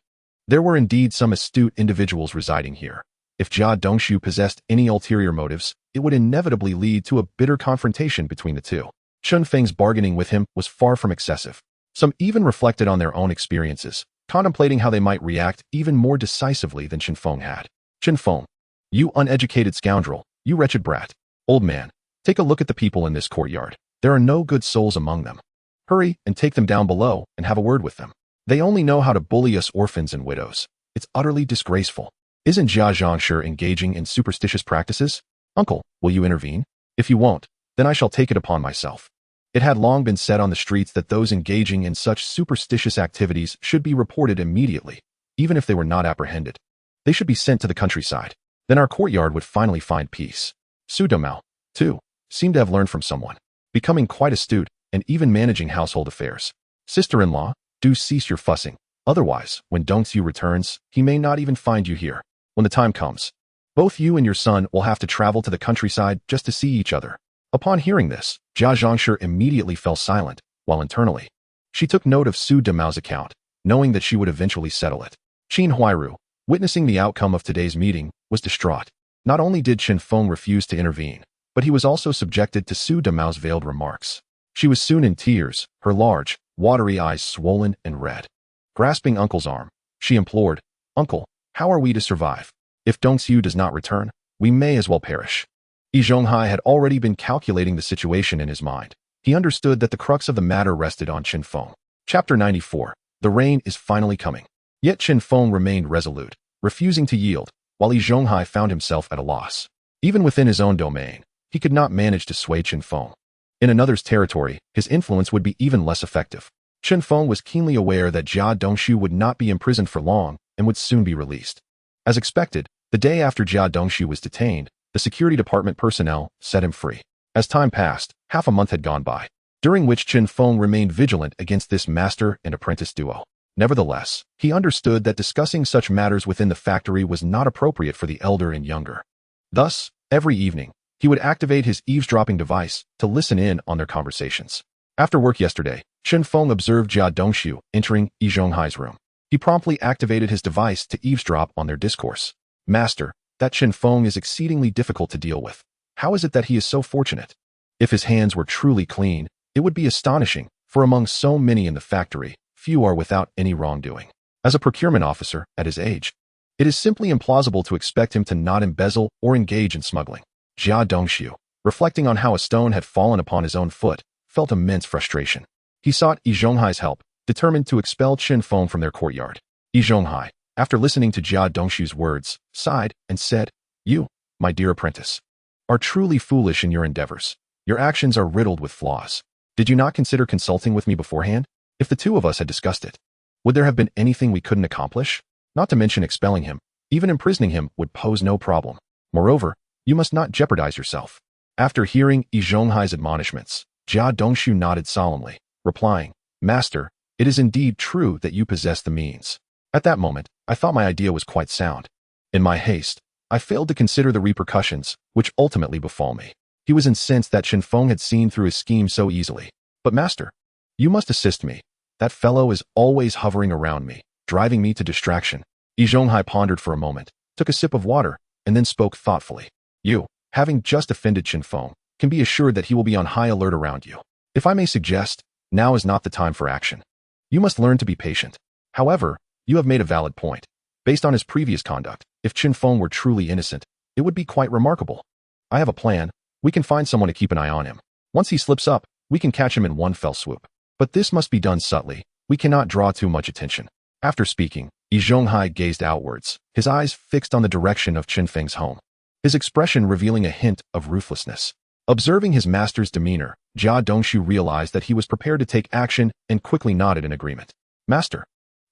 There were indeed some astute individuals residing here. If Jia Dongshu possessed any ulterior motives, it would inevitably lead to a bitter confrontation between the two. Feng's bargaining with him was far from excessive. Some even reflected on their own experiences, contemplating how they might react even more decisively than Feng had. Feng, you uneducated scoundrel, you wretched brat. Old man, take a look at the people in this courtyard. There are no good souls among them. Hurry and take them down below and have a word with them. They only know how to bully us orphans and widows. It's utterly disgraceful. Isn't Jia Zhangshi engaging in superstitious practices? Uncle, will you intervene? If you won't, then I shall take it upon myself. It had long been said on the streets that those engaging in such superstitious activities should be reported immediately, even if they were not apprehended. They should be sent to the countryside. Then our courtyard would finally find peace. Su Domao, too, seemed to have learned from someone, becoming quite astute and even managing household affairs. Sister-in-law, do cease your fussing. Otherwise, when Dongxiu returns, he may not even find you here. When the time comes, both you and your son will have to travel to the countryside just to see each other. Upon hearing this, Jia Zhangshi immediately fell silent, while internally, she took note of Su Demao's account, knowing that she would eventually settle it. Qin Huairu, witnessing the outcome of today's meeting, was distraught. Not only did Feng refuse to intervene, but he was also subjected to Su Demao's veiled remarks. She was soon in tears, her large, watery eyes swollen and red. Grasping Uncle's arm, she implored, Uncle, how are we to survive? If Dongxiu does not return, we may as well perish. Yi Zhonghai had already been calculating the situation in his mind. He understood that the crux of the matter rested on Feng. Chapter 94. The rain is finally coming. Yet Feng remained resolute, refusing to yield, while Yi Zhonghai found himself at a loss. Even within his own domain, he could not manage to sway Feng. In another's territory, his influence would be even less effective. Feng was keenly aware that Jia Dongshu would not be imprisoned for long and would soon be released. As expected, the day after Jia Dongshu was detained, the security department personnel set him free. As time passed, half a month had gone by, during which Feng remained vigilant against this master and apprentice duo. Nevertheless, he understood that discussing such matters within the factory was not appropriate for the elder and younger. Thus, every evening, he would activate his eavesdropping device to listen in on their conversations. After work yesterday, Feng observed Jia Dongshu entering Yi Zhonghai's room. He promptly activated his device to eavesdrop on their discourse. Master, that Feng is exceedingly difficult to deal with. How is it that he is so fortunate? If his hands were truly clean, it would be astonishing, for among so many in the factory, few are without any wrongdoing. As a procurement officer, at his age, it is simply implausible to expect him to not embezzle or engage in smuggling. Jia Dongshu, reflecting on how a stone had fallen upon his own foot, felt immense frustration. He sought Yi Zhonghai's help, determined to expel Feng from their courtyard. Yi Zhonghai, after listening to Jia Dongshu's words, sighed and said, You, my dear apprentice, are truly foolish in your endeavors. Your actions are riddled with flaws. Did you not consider consulting with me beforehand? If the two of us had discussed it, would there have been anything we couldn't accomplish? Not to mention expelling him, even imprisoning him would pose no problem. Moreover, you must not jeopardize yourself. After hearing Yi Zhonghai's admonishments, Jia Dongshu nodded solemnly, replying, Master, it is indeed true that you possess the means. At that moment, I thought my idea was quite sound. In my haste, I failed to consider the repercussions, which ultimately befall me. He was incensed that Feng had seen through his scheme so easily. But master, you must assist me. That fellow is always hovering around me, driving me to distraction. Yi Zhonghai pondered for a moment, took a sip of water, and then spoke thoughtfully. You, having just offended Feng, can be assured that he will be on high alert around you. If I may suggest, now is not the time for action. You must learn to be patient. However, you have made a valid point. Based on his previous conduct, if Qin Feng were truly innocent, it would be quite remarkable. I have a plan. We can find someone to keep an eye on him. Once he slips up, we can catch him in one fell swoop. But this must be done subtly. We cannot draw too much attention. After speaking, Yi Zhonghai gazed outwards, his eyes fixed on the direction of Qin Feng's home, his expression revealing a hint of ruthlessness. Observing his master's demeanor, Jia Dongshu realized that he was prepared to take action and quickly nodded in agreement. Master,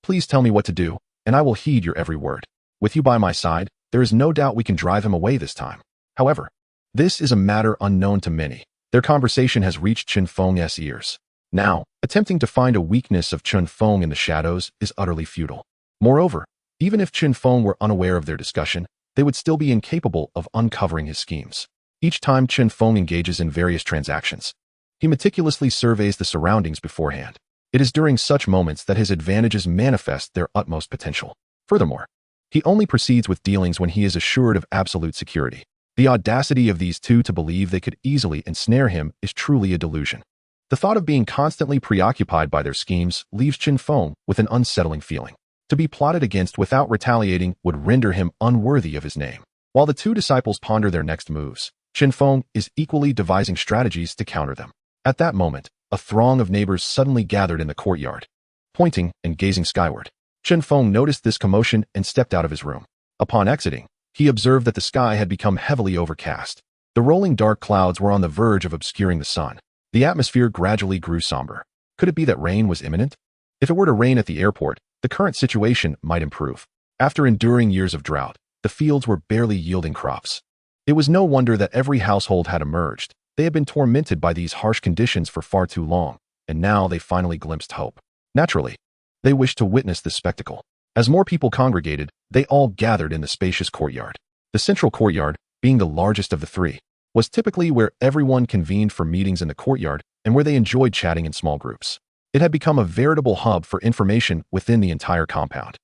please tell me what to do, and I will heed your every word. With you by my side, there is no doubt we can drive him away this time. However, this is a matter unknown to many. Their conversation has reached Qin Feng's ears. Now, attempting to find a weakness of Qin Feng in the shadows is utterly futile. Moreover, even if Qin Feng were unaware of their discussion, they would still be incapable of uncovering his schemes. Each time Qin Feng engages in various transactions, he meticulously surveys the surroundings beforehand. It is during such moments that his advantages manifest their utmost potential. Furthermore, he only proceeds with dealings when he is assured of absolute security. The audacity of these two to believe they could easily ensnare him is truly a delusion. The thought of being constantly preoccupied by their schemes leaves Qin Feng with an unsettling feeling. To be plotted against without retaliating would render him unworthy of his name. While the two disciples ponder their next moves, Qin Feng is equally devising strategies to counter them. At that moment, a throng of neighbors suddenly gathered in the courtyard. Pointing and gazing skyward, Qin Feng noticed this commotion and stepped out of his room. Upon exiting, he observed that the sky had become heavily overcast. The rolling dark clouds were on the verge of obscuring the sun. The atmosphere gradually grew somber. Could it be that rain was imminent? If it were to rain at the airport, the current situation might improve. After enduring years of drought, the fields were barely yielding crops. It was no wonder that every household had emerged. They had been tormented by these harsh conditions for far too long, and now they finally glimpsed hope. Naturally, they wished to witness this spectacle. As more people congregated, they all gathered in the spacious courtyard. The central courtyard, being the largest of the three, was typically where everyone convened for meetings in the courtyard and where they enjoyed chatting in small groups. It had become a veritable hub for information within the entire compound.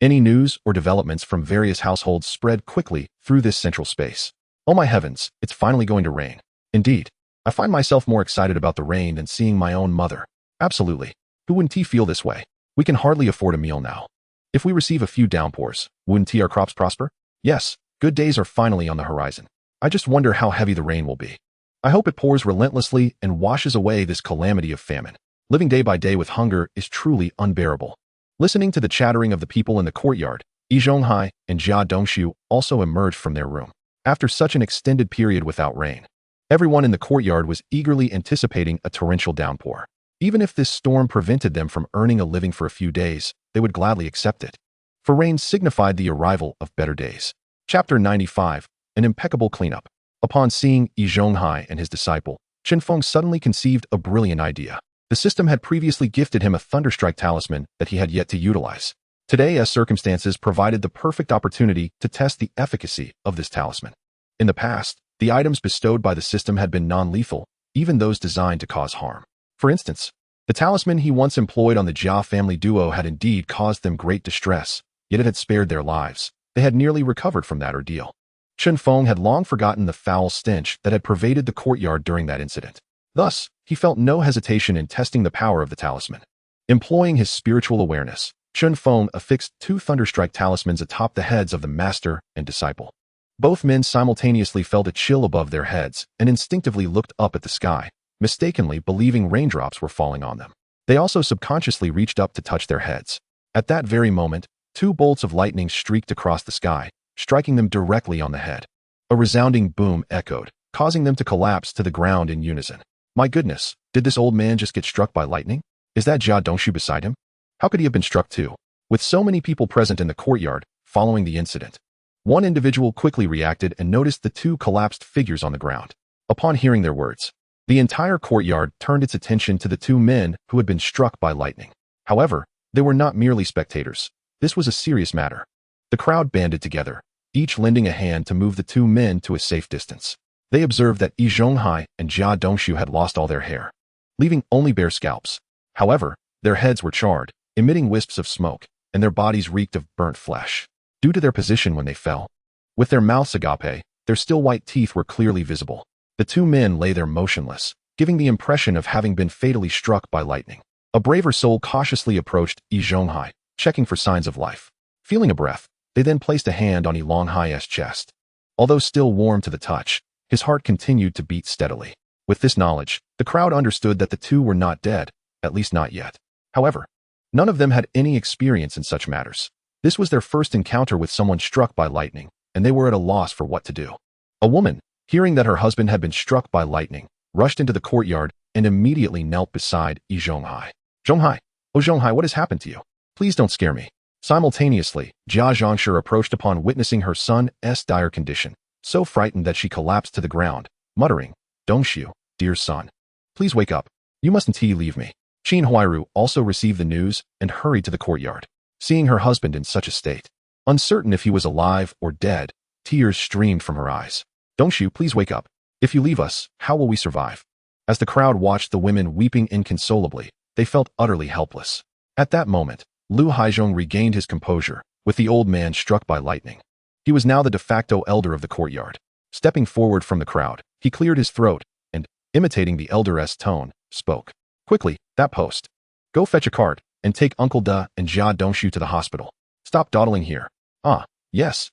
Any news or developments from various households spread quickly through this central space. Oh my heavens, it's finally going to rain. Indeed, I find myself more excited about the rain than seeing my own mother. Absolutely. Who wouldn't he feel this way? We can hardly afford a meal now. If we receive a few downpours, wouldn't our crops prosper? Yes, good days are finally on the horizon. I just wonder how heavy the rain will be. I hope it pours relentlessly and washes away this calamity of famine. Living day by day with hunger is truly unbearable. Listening to the chattering of the people in the courtyard, Yi Zhonghai and Jia Dongshu also emerged from their room. After such an extended period without rain, everyone in the courtyard was eagerly anticipating a torrential downpour. Even if this storm prevented them from earning a living for a few days, they would gladly accept it. For rain signified the arrival of better days. Chapter 95, An Impeccable Cleanup. Upon seeing Yi Zhonghai and his disciple, Qin Feng suddenly conceived a brilliant idea. The system had previously gifted him a thunderstrike talisman that he had yet to utilize. Today, as circumstances provided the perfect opportunity to test the efficacy of this talisman. In the past, the items bestowed by the system had been non-lethal, even those designed to cause harm. For instance, the talisman he once employed on the Jia family duo had indeed caused them great distress, yet it had spared their lives. They had nearly recovered from that ordeal. Qin Feng had long forgotten the foul stench that had pervaded the courtyard during that incident. Thus, he felt no hesitation in testing the power of the talisman. Employing his spiritual awareness, Qin Feng affixed 2 thunderstrike talismans atop the heads of the master and disciple. Both men simultaneously felt a chill above their heads and instinctively looked up at the sky, mistakenly believing raindrops were falling on them. They also subconsciously reached up to touch their heads. At that very moment, 2 bolts of lightning streaked across the sky, striking them directly on the head. A resounding boom echoed, causing them to collapse to the ground in unison. My goodness, did this old man just get struck by lightning? Is that Jia Dongshu beside him? How could he have been struck too? With so many people present in the courtyard following the incident, one individual quickly reacted and noticed the 2 collapsed figures on the ground. Upon hearing their words, the entire courtyard turned its attention to the 2 men who had been struck by lightning. However, they were not merely spectators. This was a serious matter. The crowd banded together, each lending a hand to move the 2 men to a safe distance. They observed that Yi Zhonghai and Jia Dongshu had lost all their hair, leaving only bare scalps. However, their heads were charred, emitting wisps of smoke, and their bodies reeked of burnt flesh, due to their position when they fell. With their mouths agape, their still white teeth were clearly visible. The 2 men lay there motionless, giving the impression of having been fatally struck by lightning. A braver soul cautiously approached Yi Zhonghai, checking for signs of life. Feeling a breath, They then placed a hand on Ilong Hai's chest. Although still warm to the touch, his heart continued to beat steadily. With this knowledge, the crowd understood that the two were not dead, at least not yet. However, none of them had any experience in such matters. This was their first encounter with someone struck by lightning, and they were at a loss for what to do. A woman, hearing that her husband had been struck by lightning, rushed into the courtyard and immediately knelt beside Zhonghai. Zhonghai, oh Zhonghai, what has happened to you? Please don't scare me. Simultaneously, Jia Zhongshi approached upon witnessing her son's dire condition, so frightened that she collapsed to the ground, muttering, Dongxiu, dear son, please wake up. You mustn't leave me. Qin Huairu also received the news and hurried to the courtyard. Seeing her husband in such a state, uncertain if he was alive or dead, tears streamed from her eyes. Dongxiu, please wake up. If you leave us, how will we survive? As the crowd watched the women weeping inconsolably, they felt utterly helpless. At that moment, Lu Haizhong regained his composure, with the old man struck by lightning. He was now the de facto elder of the courtyard. Stepping forward from the crowd, he cleared his throat and, imitating the elder's tone, spoke. Quickly, that post. Go fetch a cart and take Uncle Da and Jia Dongxiu to the hospital. Stop dawdling here. Ah, yes,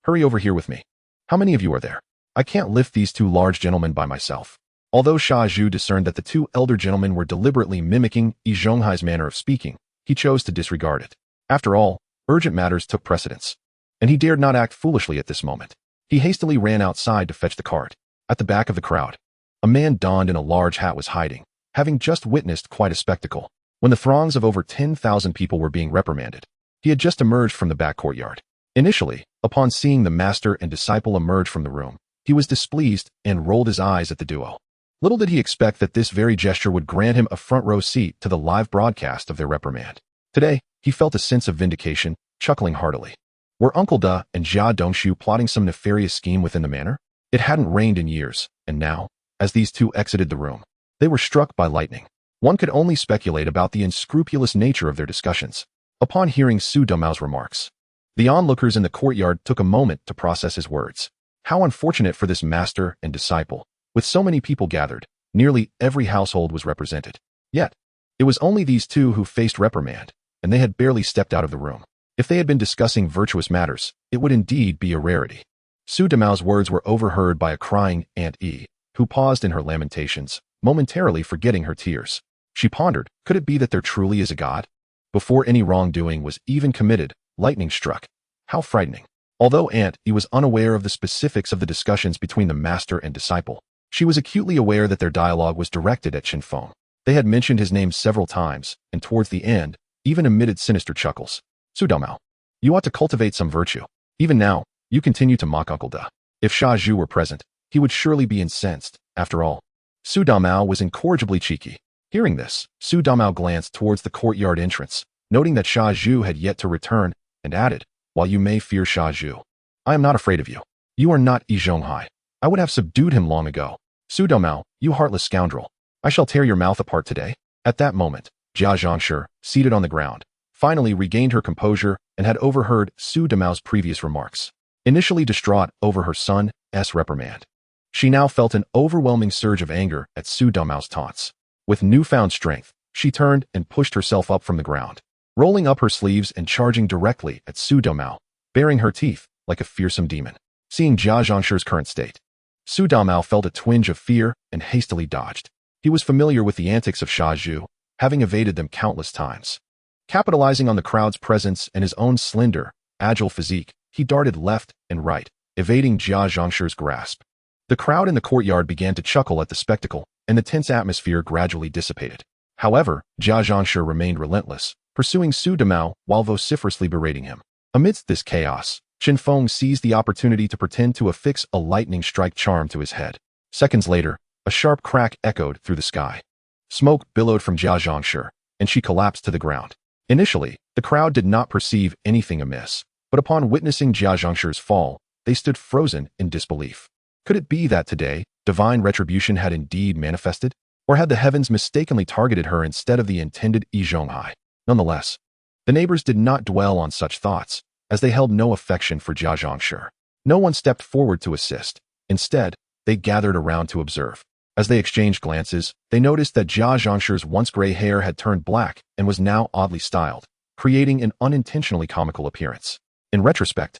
hurry over here with me. How many of you are there? I can't lift these two large gentlemen by myself. Although Sha Zhu discerned that the two elder gentlemen were deliberately mimicking Yi Zhonghai's manner of speaking, he chose to disregard it. After all, urgent matters took precedence, and he dared not act foolishly at this moment. He hastily ran outside to fetch the cart. At the back of the crowd, a man donned in a large hat was hiding, having just witnessed quite a spectacle. When the throngs of over 10,000 people were being reprimanded, he had just emerged from the back courtyard. Initially, upon seeing the master and disciple emerge from the room, he was displeased and rolled his eyes at the duo. Little did he expect that this very gesture would grant him a front-row seat to the live broadcast of their reprimand. Today, he felt a sense of vindication, chuckling heartily. Were Uncle Da and Jia Dongxiu plotting some nefarious scheme within the manor? It hadn't rained in years, and now, as these two exited the room, they were struck by lightning. One could only speculate about the unscrupulous nature of their discussions. Upon hearing Su Domao's remarks, the onlookers in the courtyard took a moment to process his words. How unfortunate for this master and disciple. With so many people gathered, nearly every household was represented. Yet, it was only these two who faced reprimand, and they had barely stepped out of the room. If they had been discussing virtuous matters, it would indeed be a rarity. Su Domao's words were overheard by a crying Aunt E, who paused in her lamentations, momentarily forgetting her tears. She pondered, could it be that there truly is a god? Before any wrongdoing was even committed, lightning struck. How frightening. Although Aunt E was unaware of the specifics of the discussions between the master and disciple, she was acutely aware that their dialogue was directed at Feng. They had mentioned his name several times, and towards the end, even emitted sinister chuckles. Su Domao, you ought to cultivate some virtue. Even now, you continue to mock Uncle Da. If Sha Zhu were present, he would surely be incensed. After all, Su Domao was incorrigibly cheeky. Hearing this, Su Domao glanced towards the courtyard entrance, noting that Sha Zhu had yet to return, and added, while you may fear Sha Zhu, I am not afraid of you. You are not Yi Zhonghai. I would have subdued him long ago. Su Domao, you heartless scoundrel. I shall tear your mouth apart today. At that moment, Jia Zhongshi, seated on the ground, finally regained her composure and had overheard Su Domao's previous remarks. Initially distraught over her son's reprimand, she now felt an overwhelming surge of anger at Su Domao's taunts. With newfound strength, she turned and pushed herself up from the ground, rolling up her sleeves and charging directly at Su Domao, baring her teeth like a fearsome demon. Seeing Jia Zhongshi's current state, Su Domao felt a twinge of fear and hastily dodged. He was familiar with the antics of Sha Zhu, having evaded them countless times. Capitalizing on the crowd's presence and his own slender, agile physique, he darted left and right, evading Jia Zhongshi's grasp. The crowd in the courtyard began to chuckle at the spectacle, and the tense atmosphere gradually dissipated. However, Jia Zhongshi remained relentless, pursuing Su Domao while vociferously berating him. Amidst this chaos, Feng seized the opportunity to pretend to affix a lightning strike charm to his head. Seconds later, a sharp crack echoed through the sky. Smoke billowed from Jia Zhongshi, and she collapsed to the ground. Initially, the crowd did not perceive anything amiss, but upon witnessing Jia Zhongshi's fall, they stood frozen in disbelief. Could it be that today, divine retribution had indeed manifested? Or had the heavens mistakenly targeted her instead of the intended Yi Zhonghai? Nonetheless, the neighbors did not dwell on such thoughts, as they held no affection for Jia Zhongshi. No one stepped forward to assist. Instead, they gathered around to observe. As they exchanged glances, they noticed that Jia Zhongshi's once gray hair had turned black and was now oddly styled, creating an unintentionally comical appearance. In retrospect,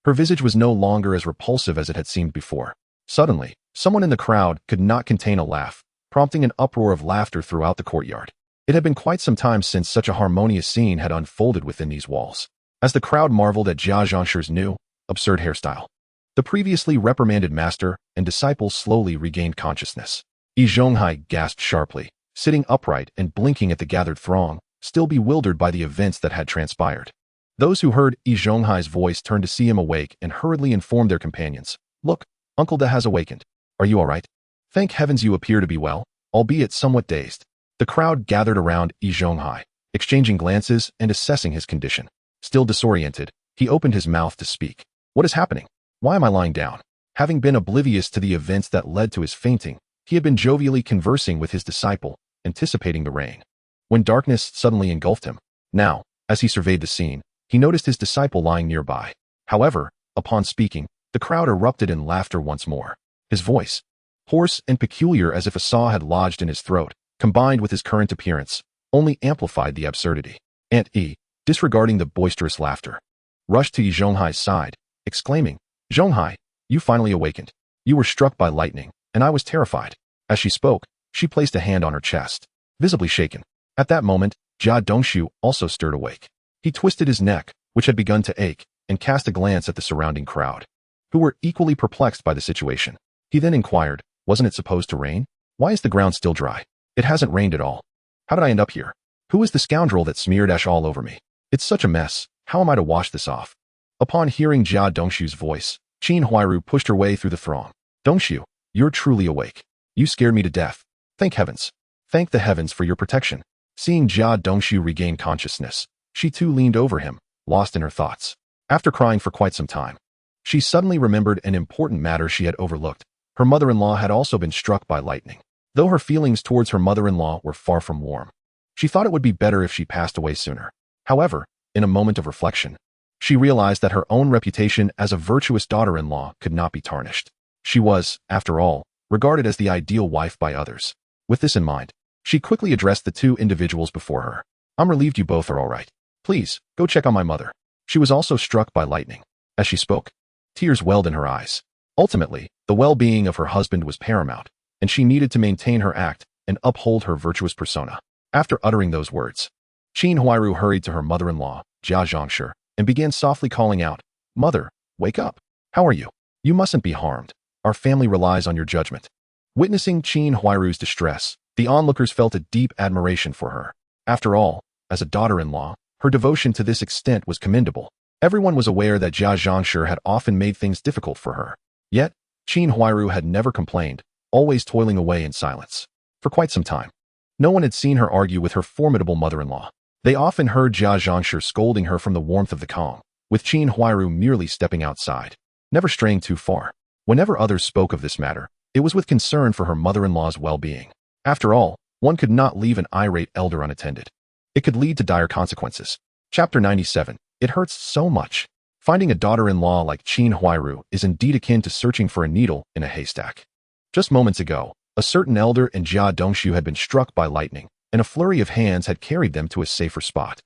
her visage was no longer as repulsive as it had seemed before. Suddenly, someone in the crowd could not contain a laugh, prompting an uproar of laughter throughout the courtyard. It had been quite some time since such a harmonious scene had unfolded within these walls. As the crowd marveled at Jia Zhangshi's new, absurd hairstyle, the previously reprimanded master and disciple slowly regained consciousness. Yi Zhonghai gasped sharply, sitting upright and blinking at the gathered throng, still bewildered by the events that had transpired. Those who heard Yi Zhonghai's voice turned to see him awake and hurriedly informed their companions. "Look, Uncle Da has awakened. Are you all right? Thank heavens you appear to be well, albeit somewhat dazed." The crowd gathered around Yi Zhonghai, exchanging glances and assessing his condition. Still disoriented, he opened his mouth to speak. "What is happening? Why am I lying down?" Having been oblivious to the events that led to his fainting, he had been jovially conversing with his disciple, anticipating the rain, when darkness suddenly engulfed him. Now, as he surveyed the scene, he noticed his disciple lying nearby. However, upon speaking, the crowd erupted in laughter once more. His voice, hoarse and peculiar as if a saw had lodged in his throat, combined with his current appearance, only amplified the absurdity. Aunt Yi, disregarding the boisterous laughter, rushed to Yi Zhonghai's side, exclaiming, "Zhonghai, you finally awakened. You were struck by lightning, and I was terrified." As she spoke, she placed a hand on her chest, visibly shaken. At that moment, Jia Dongshu also stirred awake. He twisted his neck, which had begun to ache, and cast a glance at the surrounding crowd, who were equally perplexed by the situation. He then inquired, "Wasn't it supposed to rain? Why is the ground still dry? It hasn't rained at all. How did I end up here? Who is the scoundrel that smeared ash all over me? It's such a mess. How am I to wash this off?" Upon hearing Jia Dongshu's voice, Qin Huairu pushed her way through the throng. "Dongshu, you're truly awake. You scared me to death. Thank heavens. Thank the heavens for your protection." Seeing Jia Dongshu regain consciousness, she too leaned over him, lost in her thoughts. After crying for quite some time, she suddenly remembered an important matter she had overlooked. Her mother-in-law had also been struck by lightning. Though her feelings towards her mother-in-law were far from warm, she thought it would be better if she passed away sooner. However, in a moment of reflection, she realized that her own reputation as a virtuous daughter-in-law could not be tarnished. She was, after all, regarded as the ideal wife by others. With this in mind, she quickly addressed the two individuals before her. "I'm relieved you both are all right. Please, go check on my mother. She was also struck by lightning." As she spoke, tears welled in her eyes. Ultimately, the well-being of her husband was paramount, and she needed to maintain her act and uphold her virtuous persona. After uttering those words, Qin Huairu hurried to her mother-in-law, Jia Zhangshi, and began softly calling out, "Mother, wake up. How are you? You mustn't be harmed. Our family relies on your judgment." Witnessing Qin Huairu's distress, the onlookers felt a deep admiration for her. After all, as a daughter-in-law, her devotion to this extent was commendable. Everyone was aware that Jia Zhangshi had often made things difficult for her. Yet, Qin Huairu had never complained, always toiling away in silence. For quite some time, no one had seen her argue with her formidable mother-in-law. They often heard Jia Zhangshi scolding her from the warmth of the calm, with Qin Huairu merely stepping outside, never straying too far. Whenever others spoke of this matter, it was with concern for her mother-in-law's well-being. After all, one could not leave an irate elder unattended. It could lead to dire consequences. Chapter 97. It hurts so much. Finding a daughter-in-law like Qin Huairu is indeed akin to searching for a needle in a haystack. Just moments ago, a certain elder and Jia Dongshu had been struck by lightning, and a flurry of hands had carried them to a safer spot.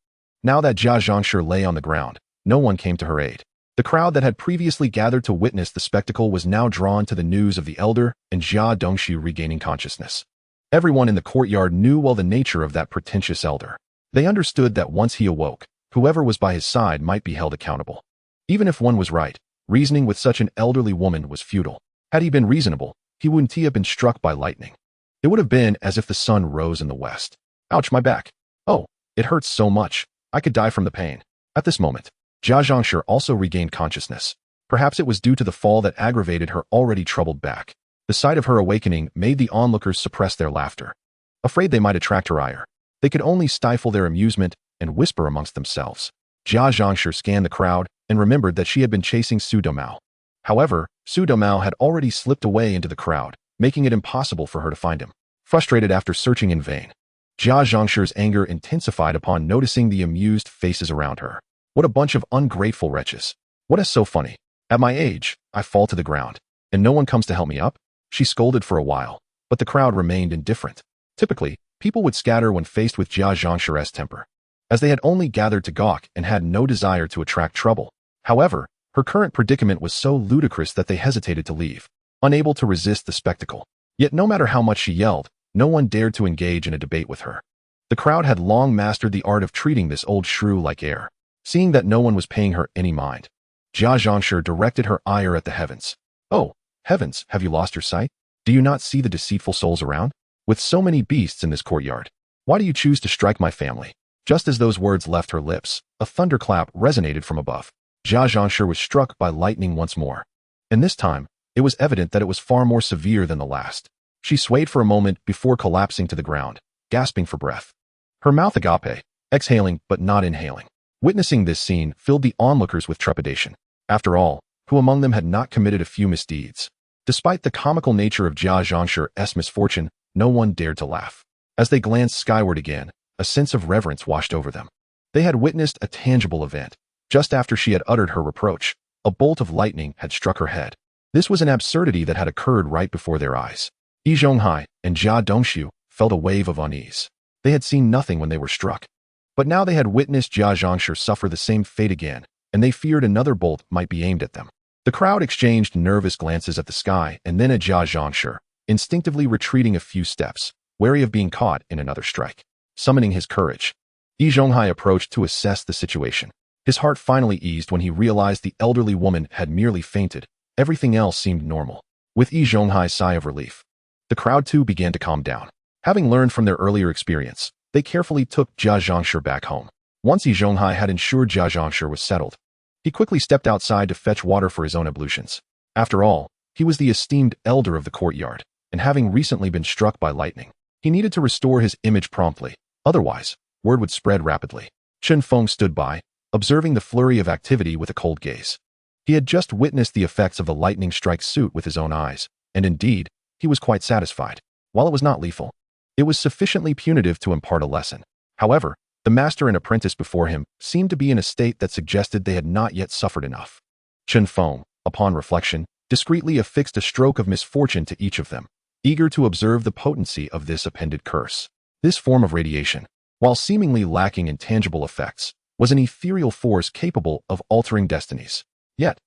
Now that Jia Zhangshi lay on the ground, no one came to her aid. The crowd that had previously gathered to witness the spectacle was now drawn to the news of the elder and Jia Dongshu regaining consciousness. Everyone in the courtyard knew well the nature of that pretentious elder. They understood that once he awoke, whoever was by his side might be held accountable. Even if one was right, reasoning with such an elderly woman was futile. Had he been reasonable, he wouldn't have been struck by lightning. It would have been as if the sun rose in the west. "Ouch, my back. Oh, it hurts so much. I could die from the pain." At this moment, Jia Zhangshi also regained consciousness. Perhaps it was due to the fall that aggravated her already troubled back. The sight of her awakening made the onlookers suppress their laughter. Afraid they might attract her ire, they could only stifle their amusement and whisper amongst themselves. Jia Zhangshi scanned the crowd and remembered that she had been chasing Su Domao. However, Su Domao had already slipped away into the crowd, making it impossible for her to find him. Frustrated after searching in vain, Jia Zhangshi's anger intensified upon noticing the amused faces around her. What a bunch of ungrateful wretches. What is so funny? At my age, I fall to the ground, and no one comes to help me up? She scolded for a while, but the crowd remained indifferent. Typically, people would scatter when faced with Jia Zhangshi's temper, as they had only gathered to gawk and had no desire to attract trouble. However, her current predicament was so ludicrous that they hesitated to leave, unable to resist the spectacle. Yet no matter how much she yelled, no one dared to engage in a debate with her. The crowd had long mastered the art of treating this old shrew like air. Seeing that no one was paying her any mind, Jia Zhangshi directed her ire at the heavens. "Oh, heavens, have you lost your sight? Do you not see the deceitful souls around? With so many beasts in this courtyard, why do you choose to strike my family?" Just as those words left her lips, a thunderclap resonated from above. Jia Zhangshi was struck by lightning once more. And this time, it was evident that it was far more severe than the last. She swayed for a moment before collapsing to the ground, gasping for breath. Her mouth agape, exhaling but not inhaling. Witnessing this scene filled the onlookers with trepidation. After all, who among them had not committed a few misdeeds? Despite the comical nature of Jia Zhangshi's misfortune, no one dared to laugh. As they glanced skyward again, a sense of reverence washed over them. They had witnessed a tangible event. Just after she had uttered her reproach, a bolt of lightning had struck her head. This was an absurdity that had occurred right before their eyes. Yi Zhonghai and Jia Dongxiu felt a wave of unease. They had seen nothing when they were struck. But now they had witnessed Jia Zhangshi suffer the same fate again, and they feared another bolt might be aimed at them. The crowd exchanged nervous glances at the sky and then at Jia Zhangshi, instinctively retreating a few steps, wary of being caught in another strike. Summoning his courage, Yi Zhonghai approached to assess the situation. His heart finally eased when he realized the elderly woman had merely fainted. Everything else seemed normal. With Yi Zhonghai's sigh of relief, the crowd too began to calm down. Having learned from their earlier experience, they carefully took Jia Zhangshi back home. Once Yi Zhonghai had ensured Jia Zhangshi was settled, he quickly stepped outside to fetch water for his own ablutions. After all, he was the esteemed elder of the courtyard, and having recently been struck by lightning, he needed to restore his image promptly. Otherwise, word would spread rapidly. Feng stood by, observing the flurry of activity with a cold gaze. He had just witnessed the effects of the lightning strike suit with his own eyes, and indeed, he was quite satisfied. While it was not lethal, it was sufficiently punitive to impart a lesson. However, the master and apprentice before him seemed to be in a state that suggested they had not yet suffered enough. Feng, upon reflection, discreetly affixed a stroke of misfortune to each of them, eager to observe the potency of this appended curse. This form of radiation, while seemingly lacking in tangible effects, was an ethereal force capable of altering destinies. Yet,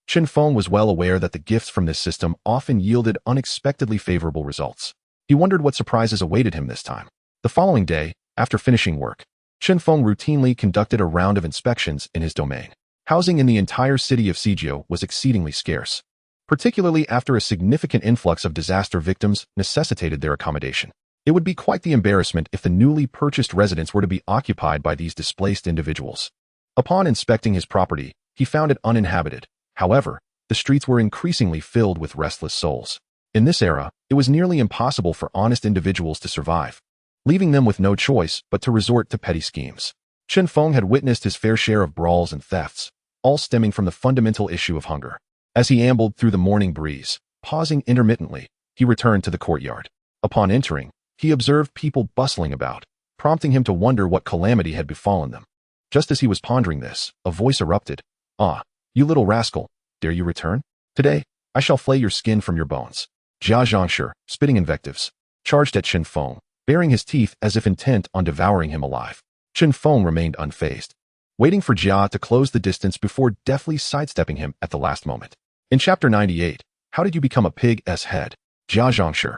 Feng was well aware that the gifts from this system often yielded unexpectedly favorable results. He wondered what surprises awaited him this time. The following day, after finishing work, Feng routinely conducted a round of inspections in his domain. Housing in the entire city of Sijio was exceedingly scarce, particularly after a significant influx of disaster victims necessitated their accommodation. It would be quite the embarrassment if the newly purchased residence were to be occupied by these displaced individuals. Upon inspecting his property, he found it uninhabited. However, the streets were increasingly filled with restless souls. In this era, it was nearly impossible for honest individuals to survive, leaving them with no choice but to resort to petty schemes. Feng had witnessed his fair share of brawls and thefts, all stemming from the fundamental issue of hunger. As he ambled through the morning breeze, pausing intermittently, he returned to the courtyard. Upon entering, he observed people bustling about, prompting him to wonder what calamity had befallen them. Just as he was pondering this, a voice erupted. "Ah, you little rascal, dare you return? Today, I shall flay your skin from your bones." Jia Zhangshi, spitting invectives, charged at Feng, baring his teeth as if intent on devouring him alive. Feng remained unfazed, waiting for Jia to close the distance before deftly sidestepping him at the last moment. In Chapter 98, How Did You Become a Pig's Head? Jia Zhangshi,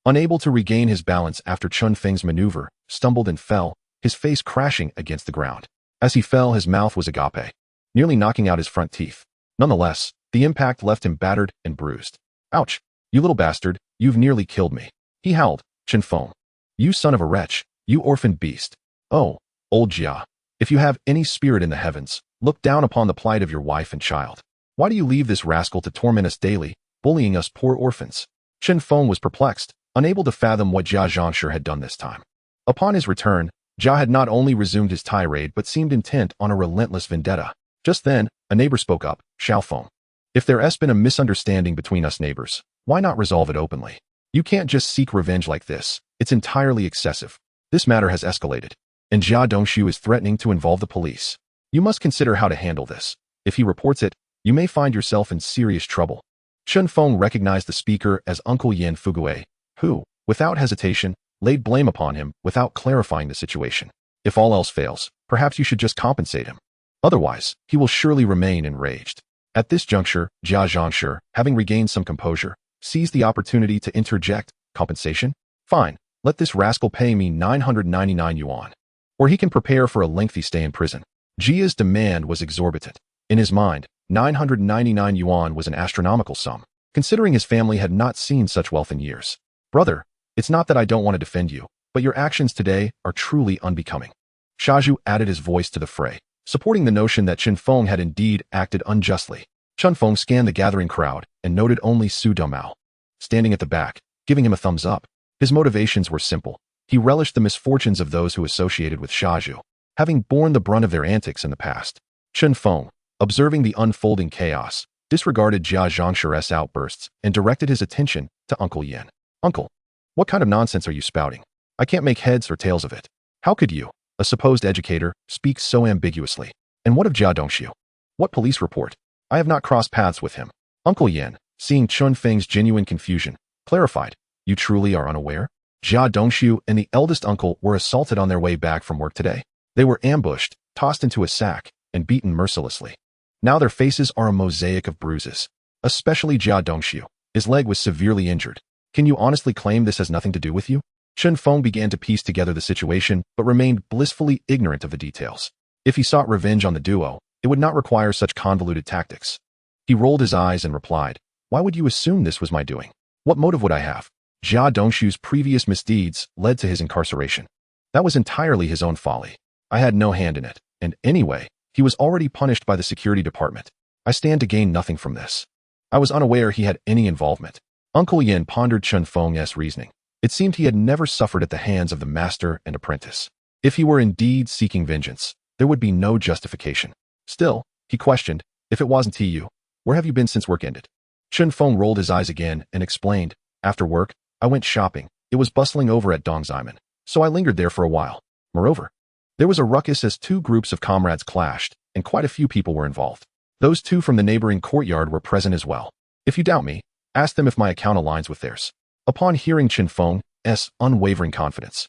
unable to regain his balance after Feng's maneuver, stumbled and fell, his face crashing against the ground. As he fell, his mouth was agape, nearly knocking out his front teeth. Nonetheless, the impact left him battered and bruised. "Ouch! You little bastard, you've nearly killed me," he howled. Feng, "You son of a wretch, you orphaned beast. Oh, old Jia, if you have any spirit in the heavens, look down upon the plight of your wife and child. Why do you leave this rascal to torment us daily, bullying us poor orphans?" Feng was perplexed, unable to fathom what Jia Zhangshi had done this time. Upon his return, Jia had not only resumed his tirade but seemed intent on a relentless vendetta. Just then, a neighbor spoke up. "Feng, if there has been a misunderstanding between us neighbors, why not resolve it openly? You can't just seek revenge like this. It's entirely excessive. This matter has escalated, and Jia Dongxiu is threatening to involve the police. You must consider how to handle this. If he reports it, you may find yourself in serious trouble." Feng recognized the speaker as Uncle Yan Fugui, who, without hesitation, laid blame upon him without clarifying the situation. "If all else fails, perhaps you should just compensate him." Otherwise, he will surely remain enraged. At this juncture, Jia Zhangshi, having regained some composure, seized the opportunity to interject. Compensation? Fine, let this rascal pay me 999 yuan. Or he can prepare for a lengthy stay in prison. Jia's demand was exorbitant. In his mind, 999 yuan was an astronomical sum, considering his family had not seen such wealth in years. Brother, it's not that I don't want to defend you, but your actions today are truly unbecoming. Shaju added his voice to the fray, supporting the notion that Feng had indeed acted unjustly. Feng scanned the gathering crowd and noted only Su Domao, standing at the back, giving him a thumbs up. His motivations were simple. He relished the misfortunes of those who associated with Shaju, having borne the brunt of their antics in the past. Feng, observing the unfolding chaos, disregarded Jia Zhangshi's outbursts and directed his attention to Uncle Yin. Uncle, what kind of nonsense are you spouting? I can't make heads or tails of it. How could you, a supposed educator, speak so ambiguously? And what of Jia Dongxiu? What police report? I have not crossed paths with him. Uncle Yin, seeing Feng's genuine confusion, clarified, you truly are unaware? Jia Dongxiu and the eldest uncle were assaulted on their way back from work today. They were ambushed, tossed into a sack, and beaten mercilessly. Now their faces are a mosaic of bruises. Especially Jia Dongxiu. His leg was severely injured. Can you honestly claim this has nothing to do with you? Feng began to piece together the situation, but remained blissfully ignorant of the details. If he sought revenge on the duo, it would not require such convoluted tactics. He rolled his eyes and replied, why would you assume this was my doing? What motive would I have? Jia Dongxiu's previous misdeeds led to his incarceration. That was entirely his own folly. I had no hand in it, and anyway, he was already punished by the security department. I stand to gain nothing from this. I was unaware he had any involvement. Uncle Yin pondered Feng's reasoning. It seemed he had never suffered at the hands of the master and apprentice. If he were indeed seeking vengeance, there would be no justification. Still, he questioned, if it wasn't you, where have you been since work ended? Feng rolled his eyes again and explained, after work, I went shopping. It was bustling over at Dongxiamen, so I lingered there for a while. Moreover, there was a ruckus as two groups of comrades clashed, and quite a few people were involved. Those two from the neighboring courtyard were present as well. If you doubt me, ask them if my account aligns with theirs. Upon hearing Feng's unwavering confidence,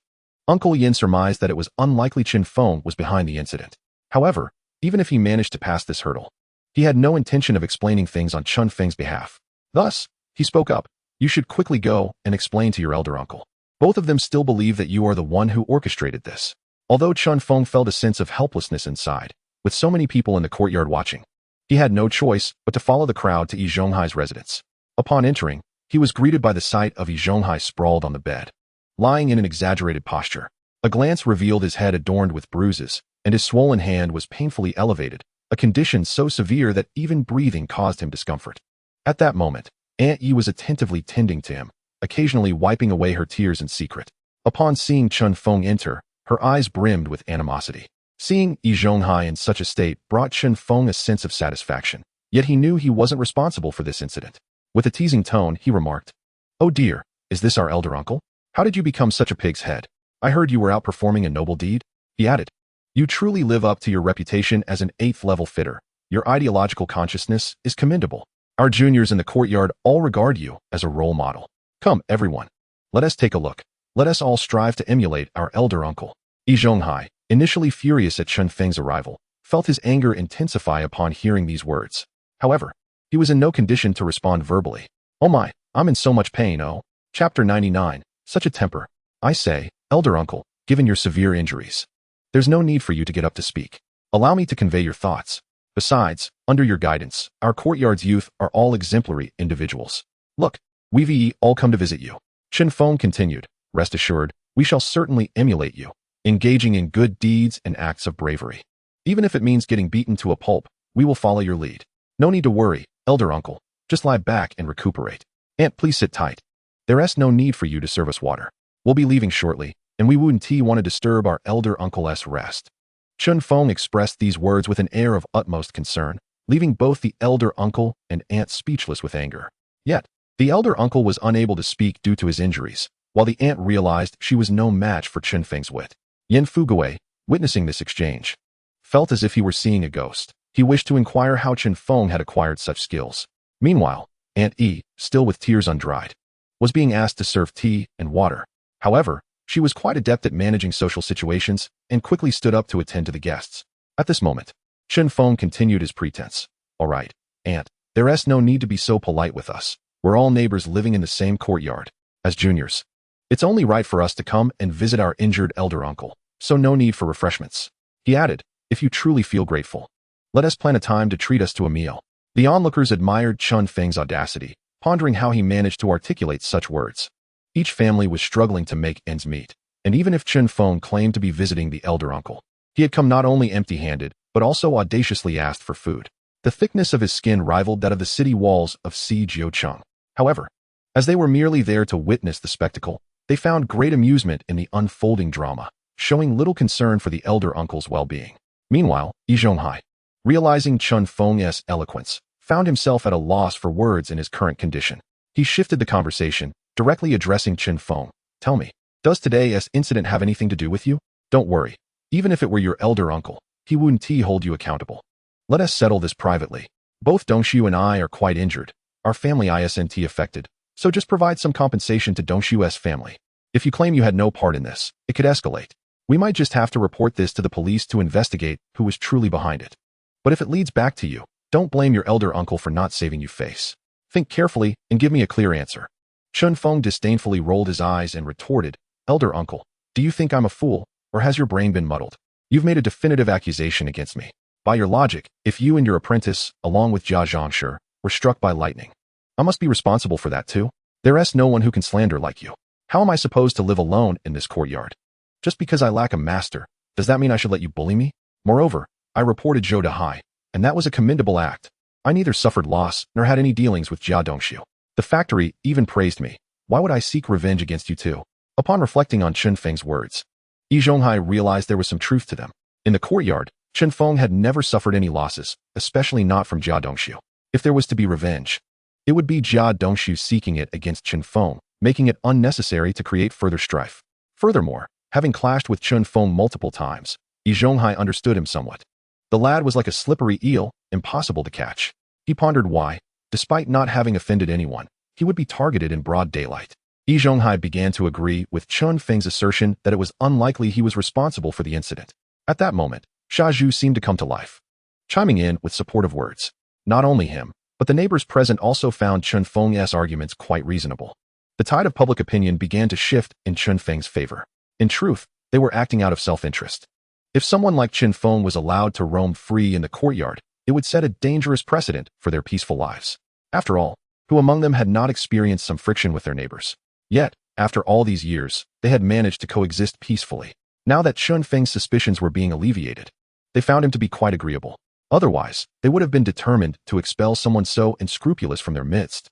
Uncle Yin surmised that it was unlikely Feng was behind the incident. However, even if he managed to pass this hurdle, he had no intention of explaining things on Feng's behalf. Thus, he spoke up, you should quickly go and explain to your elder uncle. Both of them still believe that you are the one who orchestrated this. Although Feng felt a sense of helplessness inside, with so many people in the courtyard watching, he had no choice but to follow the crowd to Yi Zhonghai's residence. Upon entering, he was greeted by the sight of Yi Zhonghai sprawled on the bed, lying in an exaggerated posture. A glance revealed his head adorned with bruises, and his swollen hand was painfully elevated, a condition so severe that even breathing caused him discomfort. At that moment, Aunt Yi was attentively tending to him, occasionally wiping away her tears in secret. Upon seeing Feng enter, her eyes brimmed with animosity. Seeing Yi Zhonghai in such a state brought Feng a sense of satisfaction, yet he knew he wasn't responsible for this incident. With a teasing tone, he remarked, oh dear, is this our elder uncle? How did you become such a pig's head? I heard you were out performing a noble deed. He added, you truly live up to your reputation as an 8th-level fitter. Your ideological consciousness is commendable. Our juniors in the courtyard all regard you as a role model. Come, everyone. Let us take a look. Let us all strive to emulate our elder uncle. Yi Zhonghai, initially furious at Feng's arrival, felt his anger intensify upon hearing these words. However, he was in no condition to respond verbally. Oh my, I'm in so much pain, oh. Chapter 99, such a temper. I say, elder uncle, given your severe injuries, there's no need for you to get up to speak. Allow me to convey your thoughts. Besides, under your guidance, our courtyard's youth are all exemplary individuals. Look, we've all come to visit you. Feng continued, rest assured, we shall certainly emulate you, engaging in good deeds and acts of bravery. Even if it means getting beaten to a pulp, we will follow your lead. No need to worry, elder uncle, just lie back and recuperate. Aunt, please sit tight. There's no need for you to serve us water. We'll be leaving shortly, and we wouldn't want to disturb our elder uncle's rest. Feng expressed these words with an air of utmost concern, leaving both the elder uncle and aunt speechless with anger. Yet, the elder uncle was unable to speak due to his injuries, while the aunt realized she was no match for Feng's wit. Yin Fugui, witnessing this exchange, felt as if he were seeing a ghost. He wished to inquire how Feng had acquired such skills. Meanwhile, Aunt Yi, still with tears undried, was being asked to serve tea and water. However, she was quite adept at managing social situations and quickly stood up to attend to the guests. At this moment, Chen Feng continued his pretense. All right, aunt, there's no need to be so polite with us. We're all neighbors living in the same courtyard. As juniors, it's only right for us to come and visit our injured elder uncle, so no need for refreshments. He added, if you truly feel grateful, let us plan a time to treat us to a meal. The onlookers admired Chen Feng's audacity, pondering how he managed to articulate such words. Each family was struggling to make ends meet, and even if Chen Feng claimed to be visiting the elder uncle, he had come not only empty-handed, but also audaciously asked for food. The thickness of his skin rivaled that of the city walls of Jiucheng. However, as they were merely there to witness the spectacle, they found great amusement in the unfolding drama, showing little concern for the elder uncle's well-being. Meanwhile, Yi Zhonghai, realizing Chen Feng's eloquence, found himself at a loss for words in his current condition. He shifted the conversation, directly addressing Chen Feng. Tell me, does today's incident have anything to do with you? Don't worry. Even if it were your elder uncle, he wouldn't hold you accountable. Let us settle this privately. Both Dongshu and I are quite injured. Our family isn't affected, so just provide some compensation to Dongshu's family. If you claim you had no part in this, it could escalate. We might just have to report this to the police to investigate who was truly behind it. But if it leads back to you, don't blame your elder uncle for not saving you face. Think carefully and give me a clear answer. Chen Feng disdainfully rolled his eyes and retorted, Elder uncle, do you think I'm a fool, or has your brain been muddled? You've made a definitive accusation against me. By your logic, if you and your apprentice, along with Jia Zhangshi, were struck by lightning, I must be responsible for that too. There's no one who can slander like you. How am I supposed to live alone in this courtyard? Just because I lack a master, does that mean I should let you bully me? Moreover, I reported Zhou Dahai, and that was a commendable act. I neither suffered loss nor had any dealings with Jia Dongshu. The factory even praised me. Why would I seek revenge against you too? Upon reflecting on Chen Feng's words, Yi Zhonghai realized there was some truth to them. In the courtyard, Chen Feng had never suffered any losses, especially not from Jia Dongshu. If there was to be revenge, it would be Jia Dongshu seeking it against Chen Feng, making it unnecessary to create further strife. Furthermore, having clashed with Chen Feng multiple times, Yi Zhonghai understood him somewhat. The lad was like a slippery eel, impossible to catch. He pondered why, despite not having offended anyone, he would be targeted in broad daylight. Yi Zhonghai began to agree with Chen Feng's assertion that it was unlikely he was responsible for the incident. At that moment, Xia Zhu seemed to come to life, chiming in with supportive words. Not only him, but the neighbors present also found Chen Feng's arguments quite reasonable. The tide of public opinion began to shift in Chen Feng's favor. In truth, they were acting out of self-interest. If someone like Chen Feng was allowed to roam free in the courtyard, it would set a dangerous precedent for their peaceful lives. After all, who among them had not experienced some friction with their neighbors? Yet, after all these years, they had managed to coexist peacefully. Now that Chen Feng's suspicions were being alleviated, they found him to be quite agreeable. Otherwise, they would have been determined to expel someone so unscrupulous from their midst.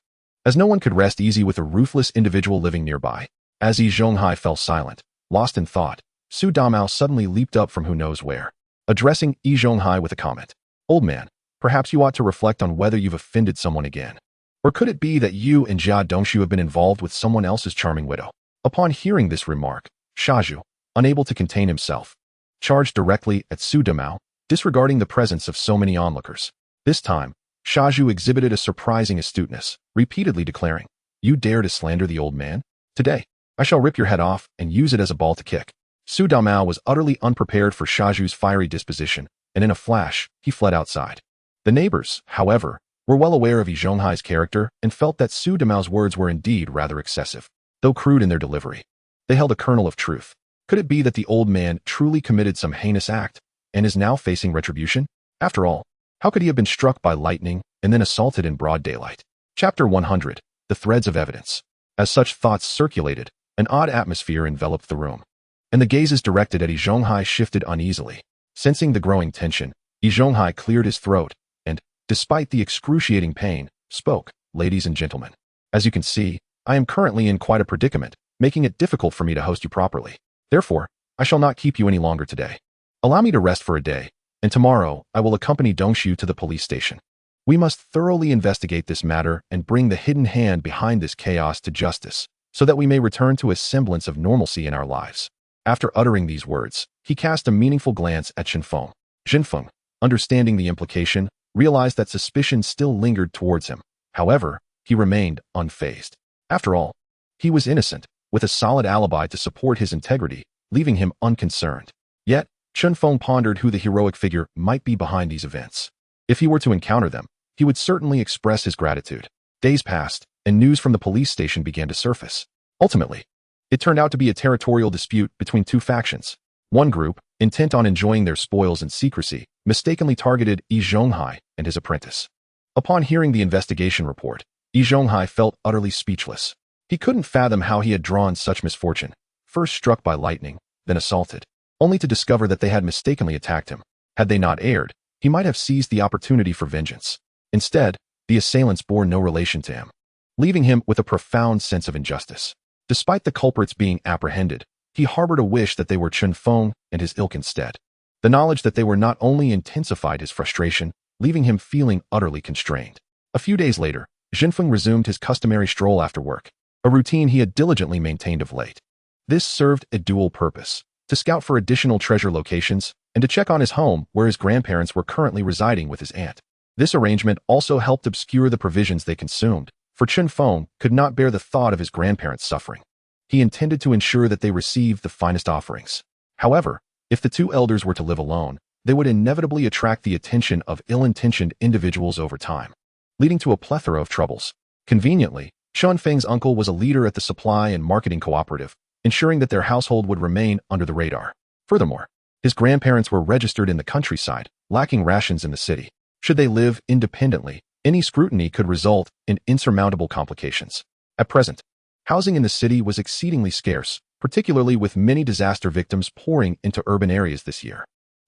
As no one could rest easy with a ruthless individual living nearby, as Yi Zhonghai fell silent, lost in thought, Su Damao suddenly leaped up from who knows where, addressing Yi Zhonghai with a comment. Old man, perhaps you ought to reflect on whether you've offended someone again. Or could it be that you and Jia Dongshu have been involved with someone else's charming widow? Upon hearing this remark, Xia Zhu, unable to contain himself, charged directly at Su Damao, disregarding the presence of so many onlookers. This time, Xia Zhu exhibited a surprising astuteness, repeatedly declaring, You dare to slander the old man? Today, I shall rip your head off and use it as a ball to kick. Su Damao was utterly unprepared for Xia Zhu's fiery disposition, and in a flash, he fled outside. The neighbors, however, were well aware of Yi Zhonghai's character and felt that Su Damao's words were indeed rather excessive, though crude in their delivery. They held a kernel of truth. Could it be that the old man truly committed some heinous act and is now facing retribution? After all, how could he have been struck by lightning and then assaulted in broad daylight? Chapter 100. The Threads of Evidence. As such thoughts circulated, an odd atmosphere enveloped the room, and the gazes directed at Yi Zhonghai shifted uneasily. Sensing the growing tension, Yi Zhonghai cleared his throat and, despite the excruciating pain, spoke, Ladies and gentlemen, as you can see, I am currently in quite a predicament, making it difficult for me to host you properly. Therefore, I shall not keep you any longer today. Allow me to rest for a day, and tomorrow I will accompany Dongshu to the police station. We must thoroughly investigate this matter and bring the hidden hand behind this chaos to justice, so that we may return to a semblance of normalcy in our lives. After uttering these words, he cast a meaningful glance at Chen Feng. Chen Feng, understanding the implication, realized that suspicion still lingered towards him. However, he remained unfazed. After all, he was innocent, with a solid alibi to support his integrity, leaving him unconcerned. Yet, Chun Feng pondered who the heroic figure might be behind these events. If he were to encounter them, he would certainly express his gratitude. Days passed, and news from the police station began to surface. Ultimately, it turned out to be a territorial dispute between two factions. One group, intent on enjoying their spoils in secrecy, mistakenly targeted Yi Zhonghai and his apprentice. Upon hearing the investigation report, Yi Zhonghai felt utterly speechless. He couldn't fathom how he had drawn such misfortune, first struck by lightning, then assaulted, only to discover that they had mistakenly attacked him. Had they not erred, he might have seized the opportunity for vengeance. Instead, the assailants bore no relation to him, leaving him with a profound sense of injustice. Despite the culprits being apprehended, he harbored a wish that they were Chun Feng and his ilk instead. The knowledge that they were not only intensified his frustration, leaving him feeling utterly constrained. A few days later, Feng resumed his customary stroll after work, a routine he had diligently maintained of late. This served a dual purpose: to scout for additional treasure locations and to check on his home where his grandparents were currently residing with his aunt. This arrangement also helped obscure the provisions they consumed, for Chun Feng could not bear the thought of his grandparents suffering. He intended to ensure that they received the finest offerings. However, if the two elders were to live alone, they would inevitably attract the attention of ill-intentioned individuals over time, leading to a plethora of troubles. Conveniently, Chun Feng's uncle was a leader at the supply and marketing cooperative, ensuring that their household would remain under the radar. Furthermore, his grandparents were registered in the countryside, lacking rations in the city. Should they live independently, any scrutiny could result in insurmountable complications. At present, housing in the city was exceedingly scarce, particularly with many disaster victims pouring into urban areas this year.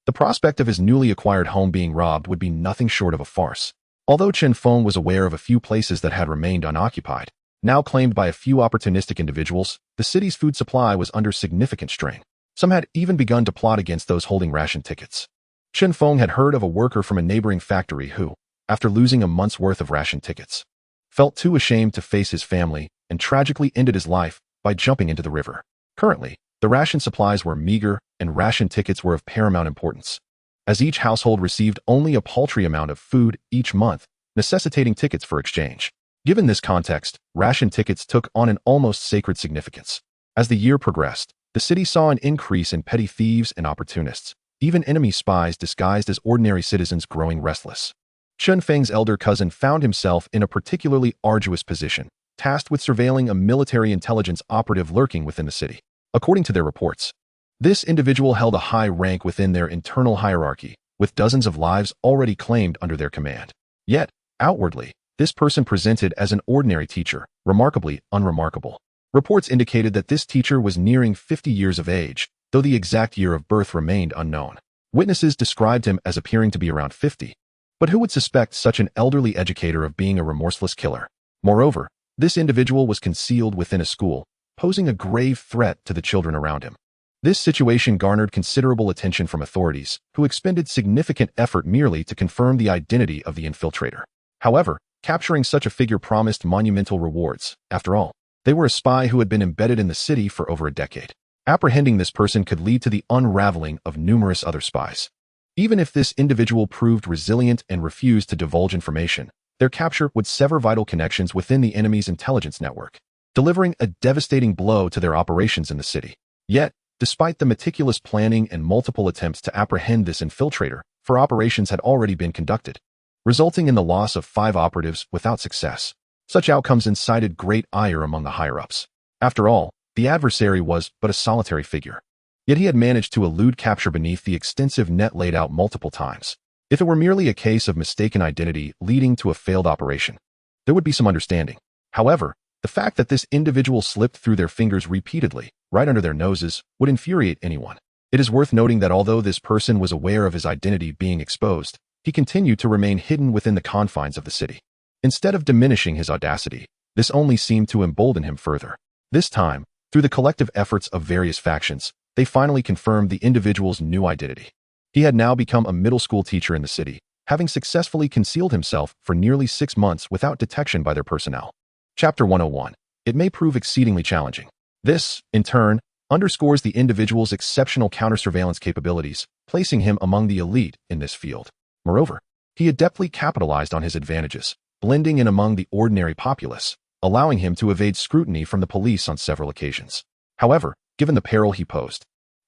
The prospect of his newly acquired home being robbed would be nothing short of a farce. Although Chun Feng was aware of a few places that had remained unoccupied, now claimed by a few opportunistic individuals, the city's food supply was under significant strain. Some had even begun to plot against those holding ration tickets. Chun Feng had heard of a worker from a neighboring factory who, after losing a month's worth of ration tickets, felt too ashamed to face his family and tragically ended his life by jumping into the river. Currently, the ration supplies were meager and ration tickets were of paramount importance, as each household received only a paltry amount of food each month, necessitating tickets for exchange. Given this context, ration tickets took on an almost sacred significance. As the year progressed, the city saw an increase in petty thieves and opportunists, even enemy spies disguised as ordinary citizens growing restless. Chun Feng's elder cousin found himself in a particularly arduous position, tasked with surveilling a military intelligence operative lurking within the city. According to their reports, this individual held a high rank within their internal hierarchy, with dozens of lives already claimed under their command. Yet, outwardly, this person presented as an ordinary teacher, remarkably unremarkable. Reports indicated that this teacher was nearing 50 years of age, though the exact year of birth remained unknown. Witnesses described him as appearing to be around 50. But who would suspect such an elderly educator of being a remorseless killer? Moreover, this individual was concealed within a school, posing a grave threat to the children around him. This situation garnered considerable attention from authorities, who expended significant effort merely to confirm the identity of the infiltrator. However, capturing such a figure promised monumental rewards. After all, they were a spy who had been embedded in the city for over a decade. Apprehending this person could lead to the unraveling of numerous other spies. Even if this individual proved resilient and refused to divulge information, their capture would sever vital connections within the enemy's intelligence network, delivering a devastating blow to their operations in the city. Yet, despite the meticulous planning and multiple attempts to apprehend this infiltrator, four operations had already been conducted, resulting in the loss of 5 operatives without success. Such outcomes incited great ire among the higher-ups. After all, the adversary was but a solitary figure. Yet he had managed to elude capture beneath the extensive net laid out multiple times. If it were merely a case of mistaken identity leading to a failed operation, there would be some understanding. However, the fact that this individual slipped through their fingers repeatedly, right under their noses, would infuriate anyone. It is worth noting that although this person was aware of his identity being exposed, he continued to remain hidden within the confines of the city. Instead of diminishing his audacity, this only seemed to embolden him further. This time, through the collective efforts of various factions, they finally confirmed the individual's new identity. He had now become a middle school teacher in the city, having successfully concealed himself for nearly 6 months without detection by their personnel. Chapter 101. It may prove exceedingly challenging. This, in turn, underscores the individual's exceptional counter-surveillance capabilities, placing him among the elite in this field. Moreover, he adeptly capitalized on his advantages, blending in among the ordinary populace, allowing him to evade scrutiny from the police on several occasions. However, given the peril he posed,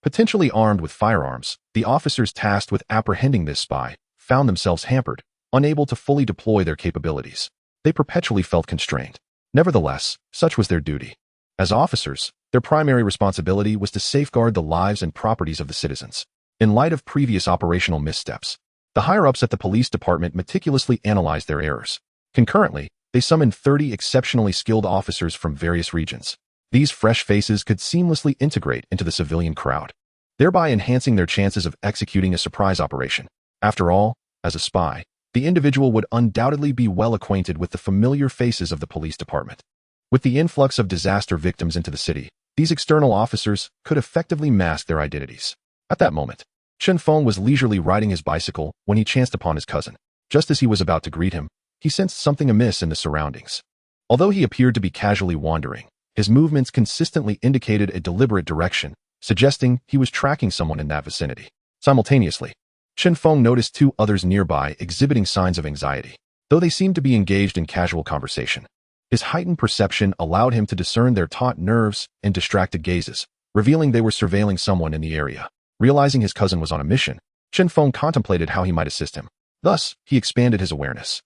Potentially armed with firearms, the officers tasked with apprehending this spy found themselves hampered, unable to fully deploy their capabilities. They perpetually felt constrained. Nevertheless, such was their duty. As officers, their primary responsibility was to safeguard the lives and properties of the citizens. In light of previous operational missteps, the higher-ups at the police department meticulously analyzed their errors. Concurrently, they summoned 30 exceptionally skilled officers from various regions. These fresh faces could seamlessly integrate into the civilian crowd, thereby enhancing their chances of executing a surprise operation. After all, as a spy, the individual would undoubtedly be well acquainted with the familiar faces of the police department. With the influx of disaster victims into the city, these external officers could effectively mask their identities. At that moment, Feng was leisurely riding his bicycle when he chanced upon his cousin. Just as he was about to greet him, he sensed something amiss in the surroundings. Although he appeared to be casually wandering, his movements consistently indicated a deliberate direction, suggesting he was tracking someone in that vicinity. Simultaneously, Feng noticed two others nearby exhibiting signs of anxiety, though they seemed to be engaged in casual conversation. His heightened perception allowed him to discern their taut nerves and distracted gazes, revealing they were surveilling someone in the area. Realizing his cousin was on a mission, Feng contemplated how he might assist him. Thus, he expanded his awareness,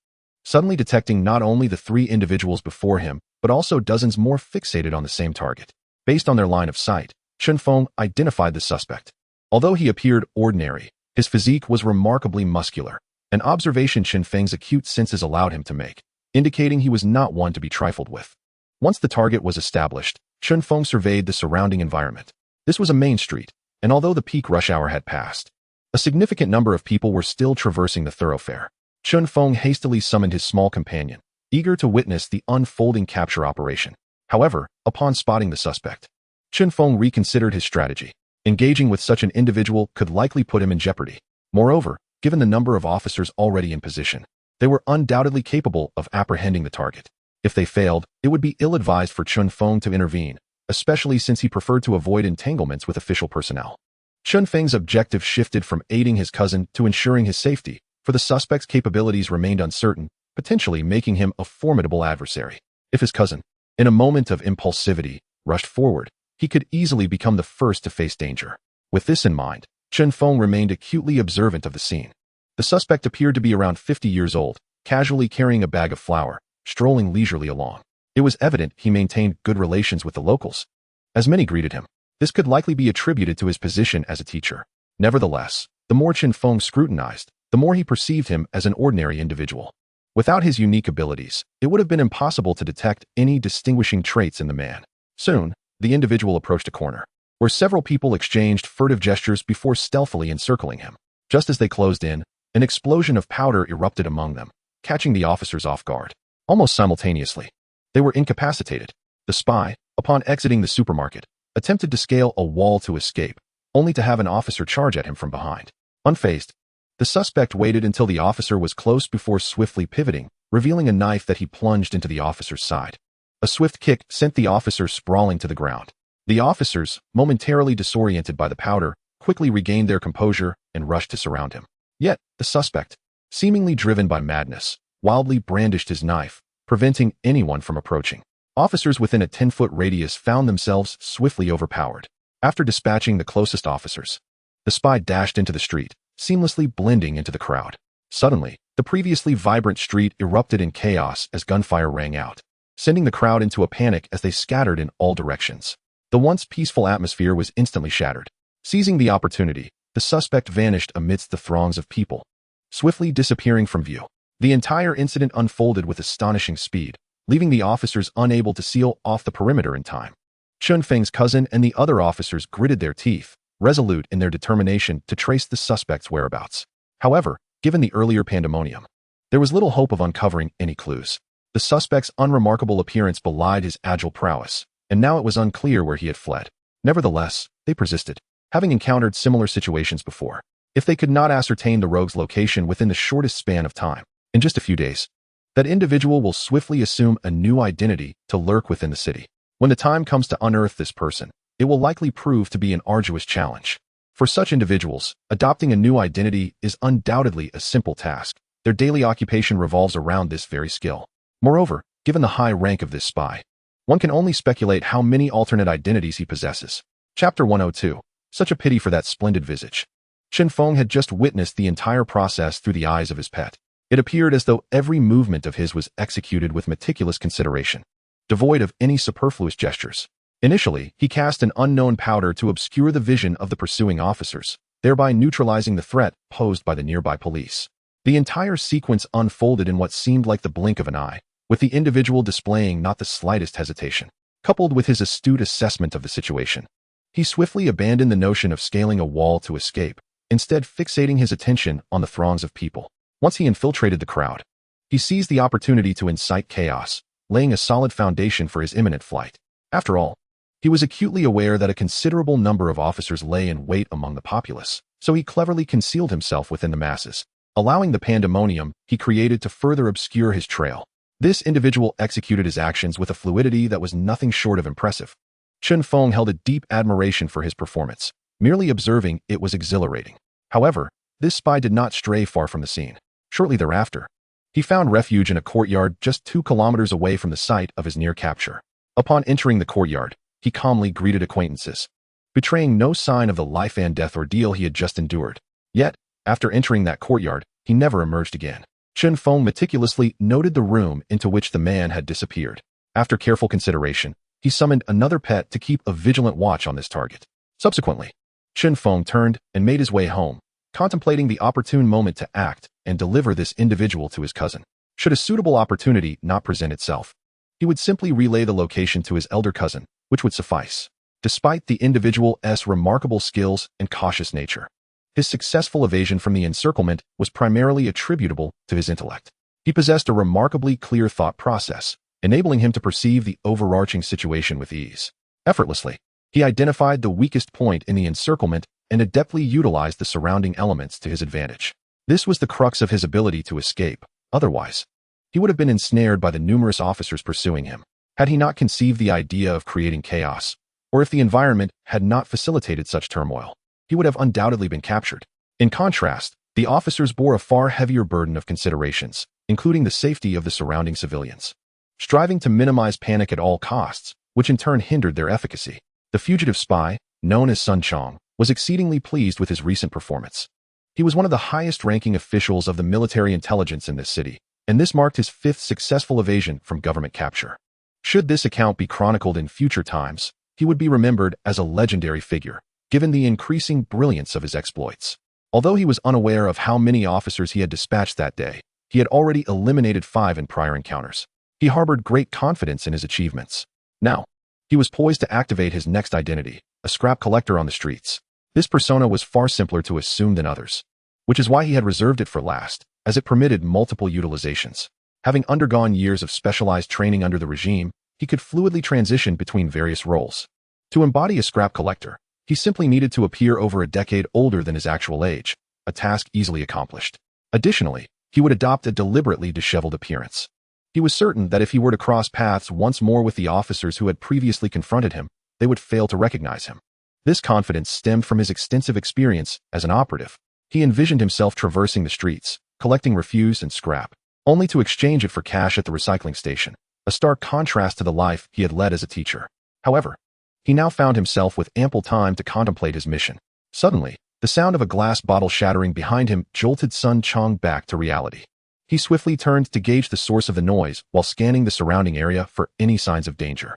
suddenly detecting not only the three individuals before him, but also dozens more fixated on the same target. Based on their line of sight, Feng identified the suspect. Although he appeared ordinary, his physique was remarkably muscular, an observation Feng's acute senses allowed him to make, indicating he was not one to be trifled with. Once the target was established, Feng surveyed the surrounding environment. This was a main street, and although the peak rush hour had passed, a significant number of people were still traversing the thoroughfare. Feng hastily summoned his small companion, eager to witness the unfolding capture operation. However, upon spotting the suspect, Feng reconsidered his strategy. Engaging with such an individual could likely put him in jeopardy. Moreover, given the number of officers already in position, they were undoubtedly capable of apprehending the target. If they failed, it would be ill-advised for Feng to intervene, especially since he preferred to avoid entanglements with official personnel. Feng's objective shifted from aiding his cousin to ensuring his safety, for the suspect's capabilities remained uncertain, potentially making him a formidable adversary. If his cousin, in a moment of impulsivity, rushed forward, he could easily become the first to face danger. With this in mind, Feng remained acutely observant of the scene. The suspect appeared to be around 50 years old, casually carrying a bag of flour, strolling leisurely along. It was evident he maintained good relations with the locals, as many greeted him. This could likely be attributed to his position as a teacher. Nevertheless, the more Feng scrutinized, the more he perceived him as an ordinary individual. Without his unique abilities, it would have been impossible to detect any distinguishing traits in the man. Soon, the individual approached a corner, where several people exchanged furtive gestures before stealthily encircling him. Just as they closed in, an explosion of powder erupted among them, catching the officers off guard. Almost simultaneously, they were incapacitated. The spy, upon exiting the supermarket, attempted to scale a wall to escape, only to have an officer charge at him from behind. Unfazed, the suspect waited until the officer was close before swiftly pivoting, revealing a knife that he plunged into the officer's side. A swift kick sent the officer sprawling to the ground. The officers, momentarily disoriented by the powder, quickly regained their composure and rushed to surround him. Yet, the suspect, seemingly driven by madness, wildly brandished his knife, preventing anyone from approaching. Officers within a 10-foot radius found themselves swiftly overpowered. After dispatching the closest officers, the spy dashed into the street, seamlessly blending into the crowd. Suddenly, the previously vibrant street erupted in chaos as gunfire rang out, sending the crowd into a panic as they scattered in all directions. The once peaceful atmosphere was instantly shattered. Seizing the opportunity, the suspect vanished amidst the throngs of people, swiftly disappearing from view. The entire incident unfolded with astonishing speed, leaving the officers unable to seal off the perimeter in time. Feng's cousin and the other officers gritted their teeth, resolute in their determination to trace the suspect's whereabouts. However, given the earlier pandemonium, there was little hope of uncovering any clues. The suspect's unremarkable appearance belied his agile prowess, and now it was unclear where he had fled. Nevertheless, they persisted, having encountered similar situations before. If they could not ascertain the rogue's location within the shortest span of time, in just a few days, that individual will swiftly assume a new identity to lurk within the city. When the time comes to unearth this person, it will likely prove to be an arduous challenge. For such individuals, adopting a new identity is undoubtedly a simple task. Their daily occupation revolves around this very skill. Moreover, given the high rank of this spy, one can only speculate how many alternate identities he possesses. Chapter 102. Such a pity for that splendid visage. Feng had just witnessed the entire process through the eyes of his pet. It appeared as though every movement of his was executed with meticulous consideration, devoid of any superfluous gestures. Initially, he cast an unknown powder to obscure the vision of the pursuing officers, thereby neutralizing the threat posed by the nearby police. The entire sequence unfolded in what seemed like the blink of an eye, with the individual displaying not the slightest hesitation. Coupled with his astute assessment of the situation, he swiftly abandoned the notion of scaling a wall to escape, instead fixating his attention on the throngs of people. Once he infiltrated the crowd, he seized the opportunity to incite chaos, laying a solid foundation for his imminent flight. After all, he was acutely aware that a considerable number of officers lay in wait among the populace, so he cleverly concealed himself within the masses, allowing the pandemonium he created to further obscure his trail. This individual executed his actions with a fluidity that was nothing short of impressive. Feng held a deep admiration for his performance. Merely observing it was exhilarating. However, this spy did not stray far from the scene. Shortly thereafter, he found refuge in a courtyard just 2 kilometers away from the site of his near capture. Upon entering the courtyard, he calmly greeted acquaintances, betraying no sign of the life and death ordeal he had just endured. Yet, after entering that courtyard, he never emerged again. Feng meticulously noted the room into which the man had disappeared. After careful consideration, he summoned another pet to keep a vigilant watch on this target. Subsequently, Feng turned and made his way home, contemplating the opportune moment to act and deliver this individual to his cousin. Should a suitable opportunity not present itself, he would simply relay the location to his elder cousin, which would suffice. Despite the individual's remarkable skills and cautious nature, his successful evasion from the encirclement was primarily attributable to his intellect. He possessed a remarkably clear thought process, enabling him to perceive the overarching situation with ease. Effortlessly, he identified the weakest point in the encirclement and adeptly utilized the surrounding elements to his advantage. This was the crux of his ability to escape. Otherwise, he would have been ensnared by the numerous officers pursuing him, had he not conceived the idea of creating chaos, or if the environment had not facilitated such turmoil. He would have undoubtedly been captured. In contrast, the officers bore a far heavier burden of considerations, including the safety of the surrounding civilians, striving to minimize panic at all costs, which in turn hindered their efficacy. The fugitive spy, known as Sun Chong, was exceedingly pleased with his recent performance. He was one of the highest-ranking officials of the military intelligence in this city, and this marked his 5th successful evasion from government capture. Should this account be chronicled in future times, he would be remembered as a legendary figure, given the increasing brilliance of his exploits. Although he was unaware of how many officers he had dispatched that day, he had already eliminated 5 in prior encounters. He harbored great confidence in his achievements. Now, he was poised to activate his next identity, a scrap collector on the streets. This persona was far simpler to assume than others, which is why he had reserved it for last, as it permitted multiple utilizations. Having undergone years of specialized training under the regime, he could fluidly transition between various roles. To embody a scrap collector, he simply needed to appear over a decade older than his actual age, a task easily accomplished. Additionally, he would adopt a deliberately disheveled appearance. He was certain that if he were to cross paths once more with the officers who had previously confronted him, they would fail to recognize him. This confidence stemmed from his extensive experience as an operative. He envisioned himself traversing the streets, collecting refuse and scrap, only to exchange it for cash at the recycling station, a stark contrast to the life he had led as a teacher. However, he now found himself with ample time to contemplate his mission. Suddenly, the sound of a glass bottle shattering behind him jolted Sun Chong back to reality. He swiftly turned to gauge the source of the noise while scanning the surrounding area for any signs of danger.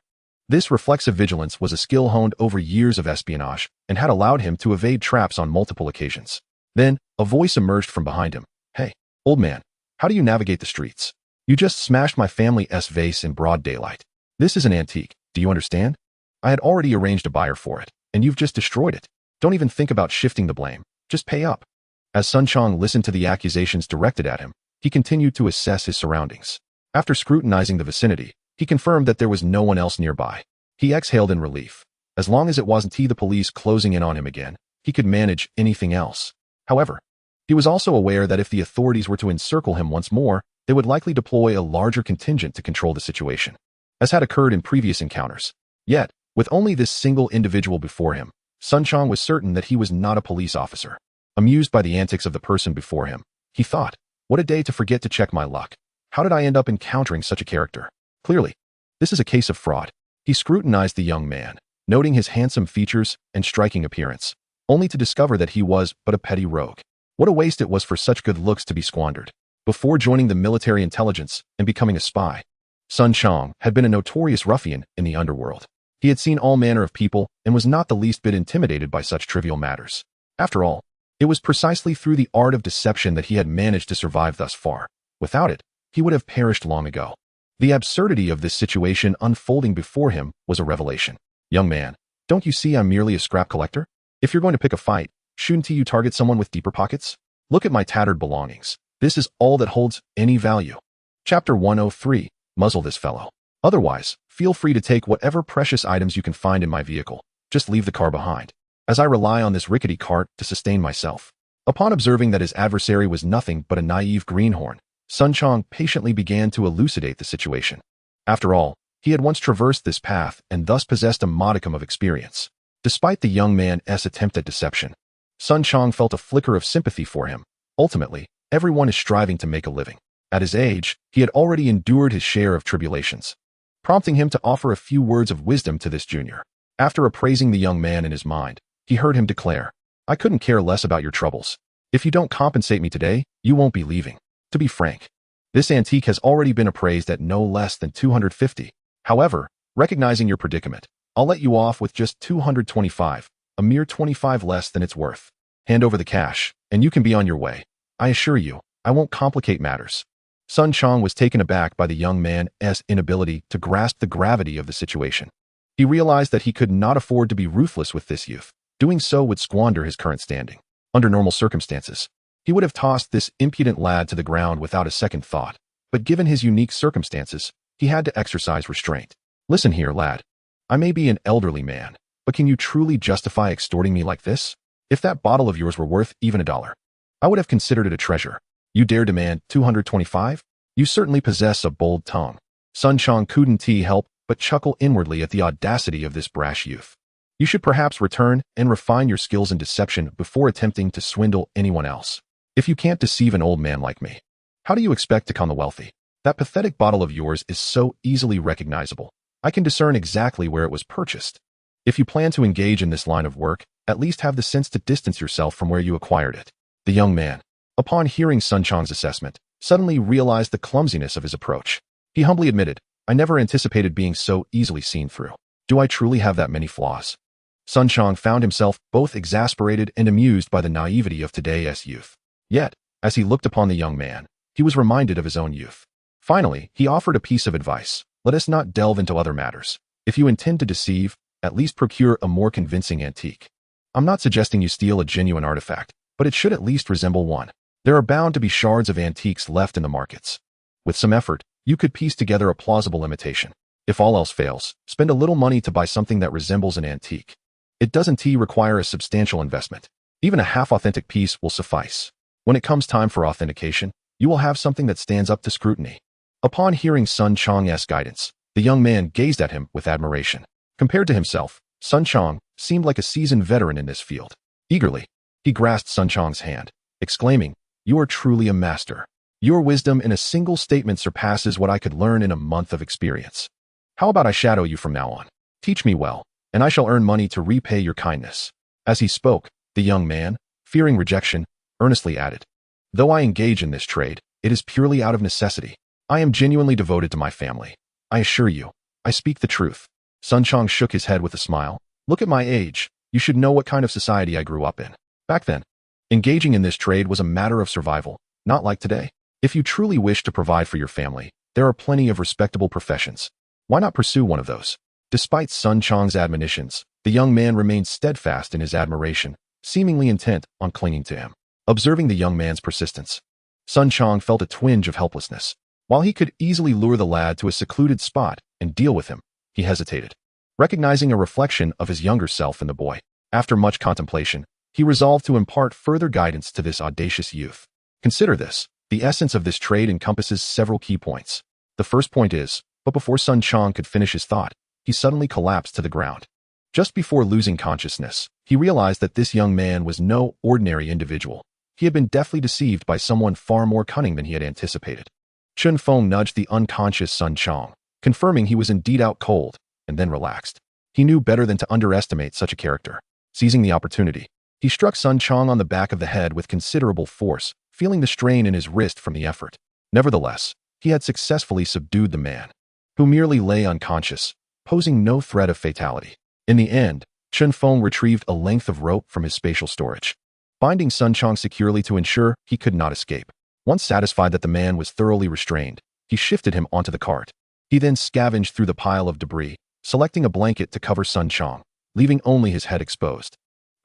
This reflexive vigilance was a skill honed over years of espionage and had allowed him to evade traps on multiple occasions. Then, a voice emerged from behind him. "Hey, old man, how do you navigate the streets? You just smashed my family's vase in broad daylight. This is an antique, do you understand? I had already arranged a buyer for it, and you've just destroyed it. Don't even think about shifting the blame. Just pay up." As Sun Chong listened to the accusations directed at him, he continued to assess his surroundings. After scrutinizing the vicinity, he confirmed that there was no one else nearby. He exhaled in relief. As long as it wasn't the police closing in on him again, he could manage anything else. However, he was also aware that if the authorities were to encircle him once more, they would likely deploy a larger contingent to control the situation, as had occurred in previous encounters. Yet, with only this single individual before him, Sun Chong was certain that he was not a police officer. Amused by the antics of the person before him, he thought, "What a day to forget to check my luck. How did I end up encountering such a character? Clearly, this is a case of fraud." He scrutinized the young man, noting his handsome features and striking appearance, only to discover that he was but a petty rogue. What a waste it was for such good looks to be squandered. Before joining the military intelligence and becoming a spy, Sun Chong had been a notorious ruffian in the underworld. He had seen all manner of people and was not the least bit intimidated by such trivial matters. After all, it was precisely through the art of deception that he had managed to survive thus far. Without it, he would have perished long ago. The absurdity of this situation unfolding before him was a revelation. Young man, don't you see I'm merely a scrap collector? If you're going to pick a fight, shouldn't you target someone with deeper pockets? Look at my tattered belongings. This is all that holds any value. Chapter 103. Muzzle this fellow. Otherwise, feel free to take whatever precious items you can find in my vehicle. Just leave the car behind, as I rely on this rickety cart to sustain myself. Upon observing that his adversary was nothing but a naive greenhorn, Sun Chong patiently began to elucidate the situation. After all, he had once traversed this path and thus possessed a modicum of experience. Despite the young man's attempt at deception, Sun Chong felt a flicker of sympathy for him. Ultimately, everyone is striving to make a living. At his age, he had already endured his share of tribulations, prompting him to offer a few words of wisdom to this junior. After appraising the young man in his mind, he heard him declare, "I couldn't care less about your troubles. If you don't compensate me today, you won't be leaving. To be frank, this antique has already been appraised at no less than 250. However, recognizing your predicament, I'll let you off with just 225, a mere 25 less than it's worth. Hand over the cash, and you can be on your way. I assure you, I won't complicate matters." Sun Chong was taken aback by the young man's inability to grasp the gravity of the situation. He realized that he could not afford to be ruthless with this youth. Doing so would squander his current standing. Under normal circumstances, he would have tossed this impudent lad to the ground without a second thought. But given his unique circumstances, he had to exercise restraint. "Listen here, lad. I may be an elderly man, but can you truly justify extorting me like this? If that bottle of yours were worth even $1, I would have considered it a treasure. You dare demand 225? You certainly possess a bold tongue." Sun Chong couldn't help but chuckle inwardly at the audacity of this brash youth. "You should perhaps return and refine your skills in deception before attempting to swindle anyone else. If you can't deceive an old man like me, how do you expect to con the wealthy? That pathetic bottle of yours is so easily recognizable. I can discern exactly where it was purchased. If you plan to engage in this line of work, at least have the sense to distance yourself from where you acquired it." The young man, upon hearing Sun Chong's assessment, suddenly realized the clumsiness of his approach. He humbly admitted, "I never anticipated being so easily seen through. Do I truly have that many flaws?" Sun Chong found himself both exasperated and amused by the naivety of today's youth. Yet, as he looked upon the young man, he was reminded of his own youth. Finally, he offered a piece of advice. "Let us not delve into other matters. If you intend to deceive, at least procure a more convincing antique. I'm not suggesting you steal a genuine artifact, but it should at least resemble one. There are bound to be shards of antiques left in the markets. With some effort, you could piece together a plausible imitation. If all else fails, spend a little money to buy something that resembles an antique. It doesn't require a substantial investment. Even a half-authentic piece will suffice. When it comes time for authentication, you will have something that stands up to scrutiny." Upon hearing Sun Chong's guidance, the young man gazed at him with admiration. Compared to himself, Sun Chong seemed like a seasoned veteran in this field. Eagerly, he grasped Sun Chong's hand, exclaiming, "You are truly a master. Your wisdom in a single statement surpasses what I could learn in a month of experience. How about I shadow you from now on? Teach me well, and I shall earn money to repay your kindness." As he spoke, the young man, fearing rejection, earnestly added, "Though I engage in this trade, it is purely out of necessity. I am genuinely devoted to my family. I assure you, I speak the truth." Sun Chong shook his head with a smile. "Look at my age. You should know what kind of society I grew up in. Back then, engaging in this trade was a matter of survival, not like today. If you truly wish to provide for your family, there are plenty of respectable professions. Why not pursue one of those?" Despite Sun Chong's admonitions, the young man remained steadfast in his admiration, seemingly intent on clinging to him. Observing the young man's persistence, Sun Chong felt a twinge of helplessness. While he could easily lure the lad to a secluded spot and deal with him, he hesitated, recognizing a reflection of his younger self in the boy. After much contemplation, he resolved to impart further guidance to this audacious youth. "Consider this. The essence of this trade encompasses several key points. The first point is," but before Sun Chong could finish his thought, he suddenly collapsed to the ground. Just before losing consciousness, he realized that this young man was no ordinary individual. He had been deftly deceived by someone far more cunning than he had anticipated. Feng nudged the unconscious Sun Chong, confirming he was indeed out cold, and then relaxed. He knew better than to underestimate such a character. Seizing the opportunity, He struck Sun Chong on the back of the head with considerable force, feeling the strain in his wrist from the effort. Nevertheless, he had successfully subdued the man, who merely lay unconscious, posing no threat of fatality. In the end, Feng retrieved a length of rope from his spatial storage, binding Sun Chong securely to ensure he could not escape. Once satisfied that the man was thoroughly restrained, he shifted him onto the cart. He then scavenged through the pile of debris, selecting a blanket to cover Sun Chong, leaving only his head exposed,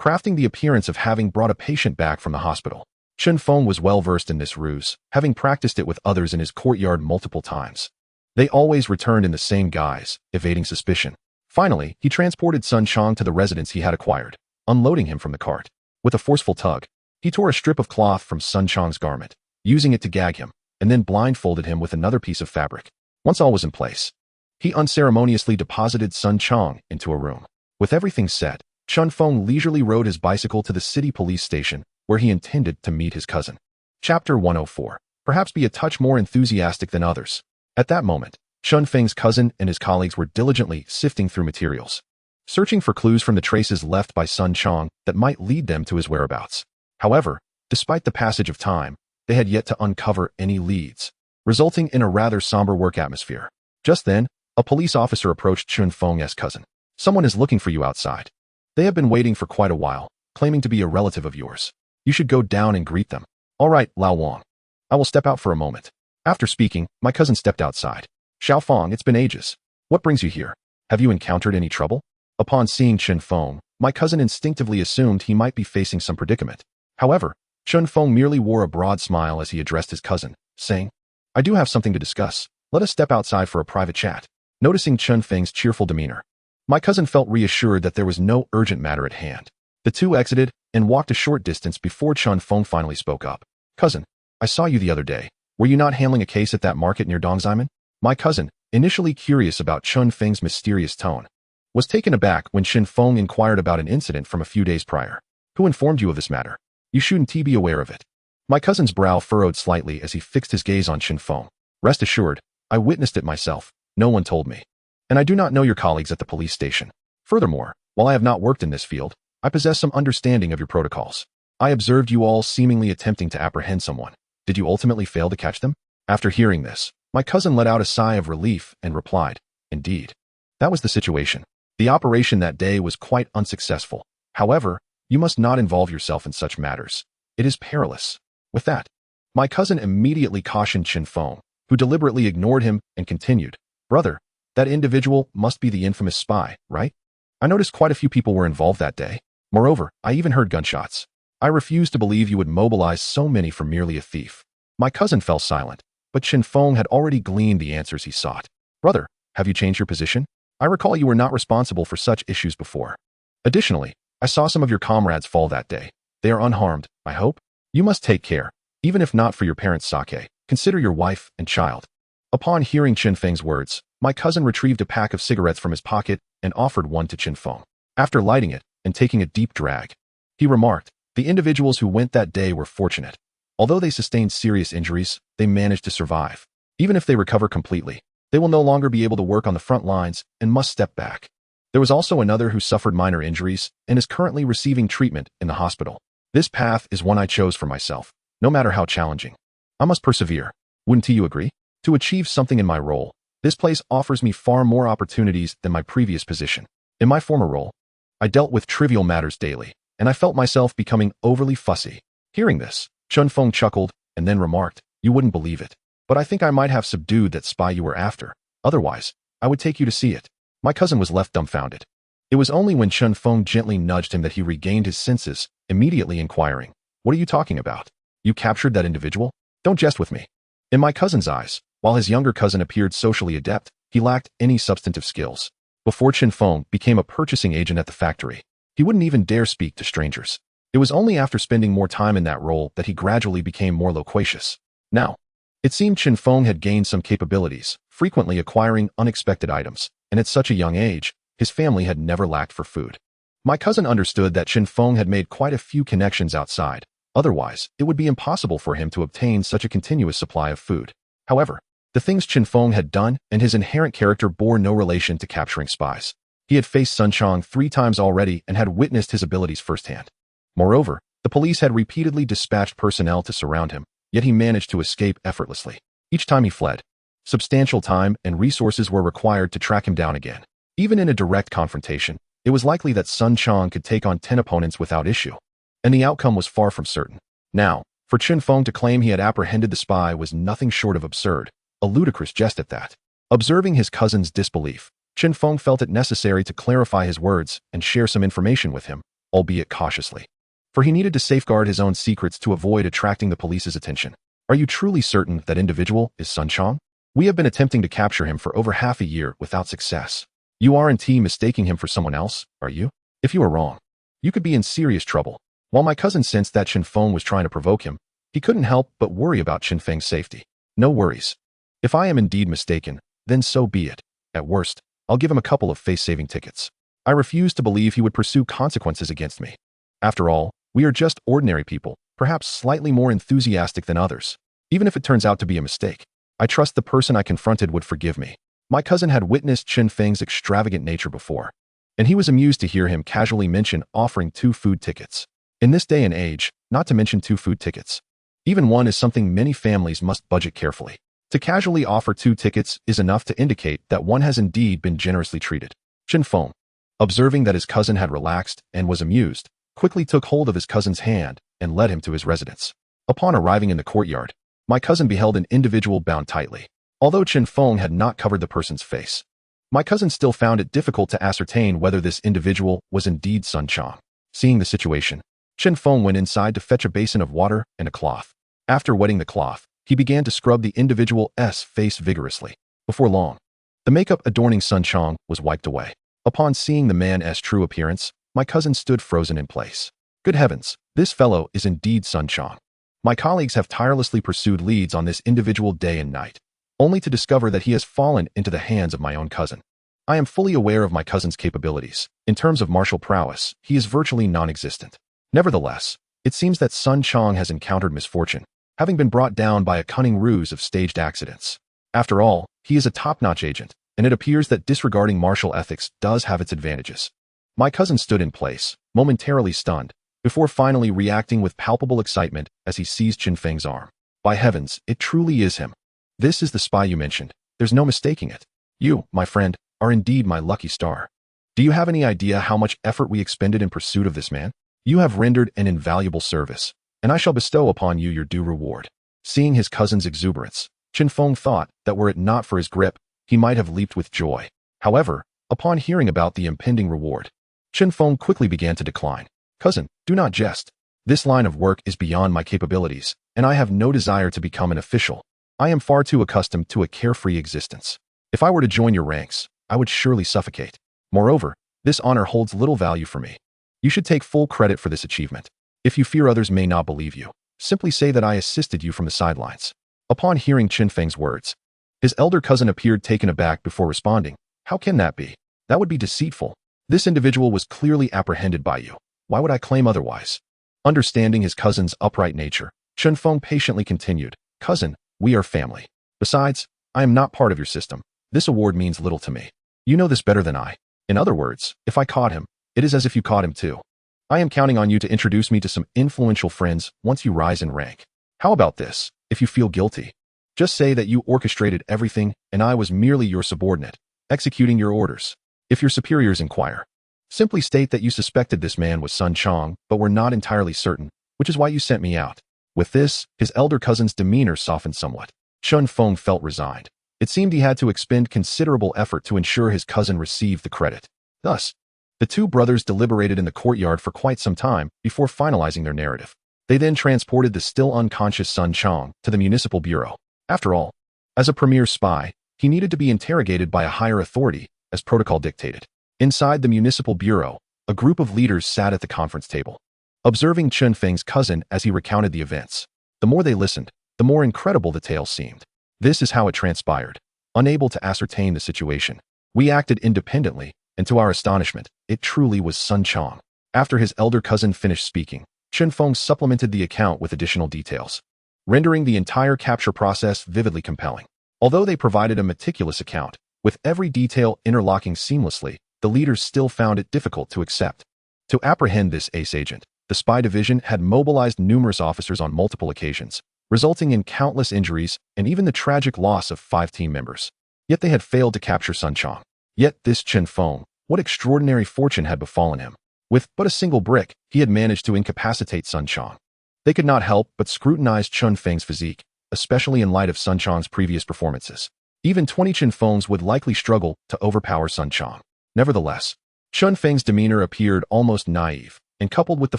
crafting the appearance of having brought a patient back from the hospital. Feng was well versed in this ruse, having practiced it with others in his courtyard multiple times. They always returned in the same guise, evading suspicion. Finally, he transported Sun Chong to the residence he had acquired, unloading him from the cart. With a forceful tug, he tore a strip of cloth from Sun Chong's garment, using it to gag him, and then blindfolded him with another piece of fabric. Once all was in place, he unceremoniously deposited Sun Chong into a room. With everything set, Feng leisurely rode his bicycle to the city police station, where he intended to meet his cousin. Chapter 104. Perhaps be a touch more enthusiastic than others. At that moment, Feng's cousin and his colleagues were diligently sifting through materials, searching for clues from the traces left by Sun Chong that might lead them to his whereabouts. However, despite the passage of time, they had yet to uncover any leads, resulting in a rather somber work atmosphere. Just then, a police officer approached Feng's cousin. "Someone is looking for you outside. They have been waiting for quite a while, claiming to be a relative of yours. You should go down and greet them." "All right, Lao Wang. I will step out for a moment." After speaking, my cousin stepped outside. "Xiao Feng, it's been ages. What brings you here? Have you encountered any trouble?" Upon seeing Feng, my cousin instinctively assumed he might be facing some predicament. However, Feng merely wore a broad smile as he addressed his cousin, saying, "I do have something to discuss. Let us step outside for a private chat." Noticing Feng's cheerful demeanor, my cousin felt reassured that there was no urgent matter at hand. The two exited and walked a short distance before Feng finally spoke up. "Cousin, I saw you the other day. Were you not handling a case at that market near Dongzaimen?" My cousin, initially curious about Feng's mysterious tone, was taken aback when Feng inquired about an incident from a few days prior. "Who informed you of this matter? You shouldn't be aware of it." My cousin's brow furrowed slightly as he fixed his gaze on Feng. "Rest assured, I witnessed it myself. No one told me. And I do not know your colleagues at the police station. Furthermore, while I have not worked in this field, I possess some understanding of your protocols. I observed you all seemingly attempting to apprehend someone. Did you ultimately fail to catch them?" After hearing this, my cousin let out a sigh of relief and replied, "Indeed. That was the situation. The operation that day was quite unsuccessful. However, you must not involve yourself in such matters. It is perilous." With that, my cousin immediately cautioned Feng, who deliberately ignored him and continued, "Brother, that individual must be the infamous spy, right? I noticed quite a few people were involved that day. Moreover, I even heard gunshots. I refuse to believe you would mobilize so many for merely a thief." My cousin fell silent, but Feng had already gleaned the answers he sought. "Brother, have you changed your position? I recall you were not responsible for such issues before. Additionally, I saw some of your comrades fall that day. They are unharmed, I hope? You must take care. Even if not for your parents' sake, consider your wife and child." Upon hearing Feng's words, my cousin retrieved a pack of cigarettes from his pocket and offered one to Feng. After lighting it and taking a deep drag, he remarked, "The individuals who went that day were fortunate. Although they sustained serious injuries, they managed to survive. Even if they recover completely, they will no longer be able to work on the front lines and must step back. There was also another who suffered minor injuries and is currently receiving treatment in the hospital. This path is one I chose for myself, no matter how challenging. I must persevere. Wouldn't you agree? To achieve something in my role, this place offers me far more opportunities than my previous position. In my former role, I dealt with trivial matters daily, and I felt myself becoming overly fussy." Hearing this, Feng chuckled and then remarked, "You wouldn't believe it, but I think I might have subdued that spy you were after. Otherwise, I would take you to see it." My cousin was left dumbfounded. It was only when Feng gently nudged him that he regained his senses, immediately inquiring, "What are you talking about? You captured that individual? Don't jest with me." In my cousin's eyes, while his younger cousin appeared socially adept, he lacked any substantive skills. Before Feng became a purchasing agent at the factory, he wouldn't even dare speak to strangers. It was only after spending more time in that role that he gradually became more loquacious. Now, it seemed Feng had gained some capabilities, frequently acquiring unexpected items, and at such a young age, his family had never lacked for food. My cousin understood that Feng had made quite a few connections outside. Otherwise, it would be impossible for him to obtain such a continuous supply of food. However, the things Feng had done and his inherent character bore no relation to capturing spies. He had faced Sun Chong 3 times already and had witnessed his abilities firsthand. Moreover, the police had repeatedly dispatched personnel to surround him, yet he managed to escape effortlessly. Each time he fled, substantial time and resources were required to track him down again. Even in a direct confrontation, it was likely that Sun Chong could take on 10 opponents without issue, and the outcome was far from certain. Now, for Chen Feng to claim he had apprehended the spy was nothing short of absurd, a ludicrous jest at that. Observing his cousin's disbelief, Chen Feng felt it necessary to clarify his words and share some information with him, albeit cautiously. For he needed to safeguard his own secrets to avoid attracting the police's attention. Are you truly certain that individual is Sun Chong? We have been attempting to capture him for over half a year without success. You aren't mistaking him for someone else, are you? If you are wrong, you could be in serious trouble. While my cousin sensed that Chen Feng was trying to provoke him, he couldn't help but worry about Chen Feng's safety. No worries. If I am indeed mistaken, then so be it. At worst, I'll give him a couple of face-saving tickets. I refuse to believe he would pursue consequences against me. After all, we are just ordinary people, perhaps slightly more enthusiastic than others. Even if it turns out to be a mistake, I trust the person I confronted would forgive me. My cousin had witnessed Chen Feng's extravagant nature before, and he was amused to hear him casually mention offering 2 food tickets. In this day and age, not to mention 2 food tickets. Even one is something many families must budget carefully. To casually offer 2 tickets is enough to indicate that one has indeed been generously treated. Chen Feng, observing that his cousin had relaxed and was amused, quickly took hold of his cousin's hand and led him to his residence. Upon arriving in the courtyard, my cousin beheld an individual bound tightly. Although Chen Feng had not covered the person's face, my cousin still found it difficult to ascertain whether this individual was indeed Sun Chong. Seeing the situation, Chen Feng went inside to fetch a basin of water and a cloth. After wetting the cloth, he began to scrub the individual's face vigorously. Before long, the makeup adorning Sun Chong was wiped away. Upon seeing the man's true appearance, my cousin stood frozen in place. Good heavens, this fellow is indeed Sun Chong. My colleagues have tirelessly pursued leads on this individual day and night, only to discover that he has fallen into the hands of my own cousin. I am fully aware of my cousin's capabilities. In terms of martial prowess, he is virtually non-existent. Nevertheless, it seems that Sun Chong has encountered misfortune, having been brought down by a cunning ruse of staged accidents. After all, he is a top-notch agent, and it appears that disregarding martial ethics does have its advantages. My cousin stood in place, momentarily stunned, before finally reacting with palpable excitement as he seized Chen Feng's arm. By heavens, it truly is him. This is the spy you mentioned. There's no mistaking it. You, my friend, are indeed my lucky star. Do you have any idea how much effort we expended in pursuit of this man? You have rendered an invaluable service, and I shall bestow upon you your due reward. Seeing his cousin's exuberance, Chen Feng thought that were it not for his grip, he might have leaped with joy. However, upon hearing about the impending reward, Chen Feng quickly began to decline. Cousin, do not jest. This line of work is beyond my capabilities, and I have no desire to become an official. I am far too accustomed to a carefree existence. If I were to join your ranks, I would surely suffocate. Moreover, this honor holds little value for me. You should take full credit for this achievement. If you fear others may not believe you, simply say that I assisted you from the sidelines. Upon hearing Chen Feng's words, his elder cousin appeared taken aback before responding. How can that be? That would be deceitful. This individual was clearly apprehended by you. Why would I claim otherwise? Understanding his cousin's upright nature, Chen Feng patiently continued. Cousin, we are family. Besides, I am not part of your system. This award means little to me. You know this better than I. In other words, if I caught him, it is as if you caught him too. I am counting on you to introduce me to some influential friends once you rise in rank. How about this? If you feel guilty, just say that you orchestrated everything and I was merely your subordinate, executing your orders. If your superiors inquire, simply state that you suspected this man was Sun Chong but were not entirely certain, which is why you sent me out. With this, his elder cousin's demeanor softened somewhat. Chen Feng felt resigned. It seemed he had to expend considerable effort to ensure his cousin received the credit. Thus, the two brothers deliberated in the courtyard for quite some time before finalizing their narrative. They then transported the still unconscious Sun Chong to the municipal bureau. After all, as a premier spy, he needed to be interrogated by a higher authority, as protocol dictated. Inside the municipal bureau, a group of leaders sat at the conference table, observing Chen Feng's cousin as he recounted the events. The more they listened, the more incredible the tale seemed. This is how it transpired. Unable to ascertain the situation, we acted independently, and to our astonishment, it truly was Sun Chong. After his elder cousin finished speaking, Chen Feng supplemented the account with additional details, rendering the entire capture process vividly compelling. Although they provided a meticulous account, with every detail interlocking seamlessly, the leaders still found it difficult to accept. To apprehend this ace agent, The spy division had mobilized numerous officers on multiple occasions, resulting in countless injuries and even the tragic loss of 5 team members. Yet they had failed to capture Sun Chong. Yet this Chen Feng, what extraordinary fortune had befallen him. With but a single brick, he had managed to incapacitate Sun Chong. They could not help but scrutinize Chen Feng's physique, especially in light of Sun Chong's previous performances. Even 20 Chen Fengs would likely struggle to overpower Sun Chong. Nevertheless, Chen Feng's demeanor appeared almost naive, and coupled with the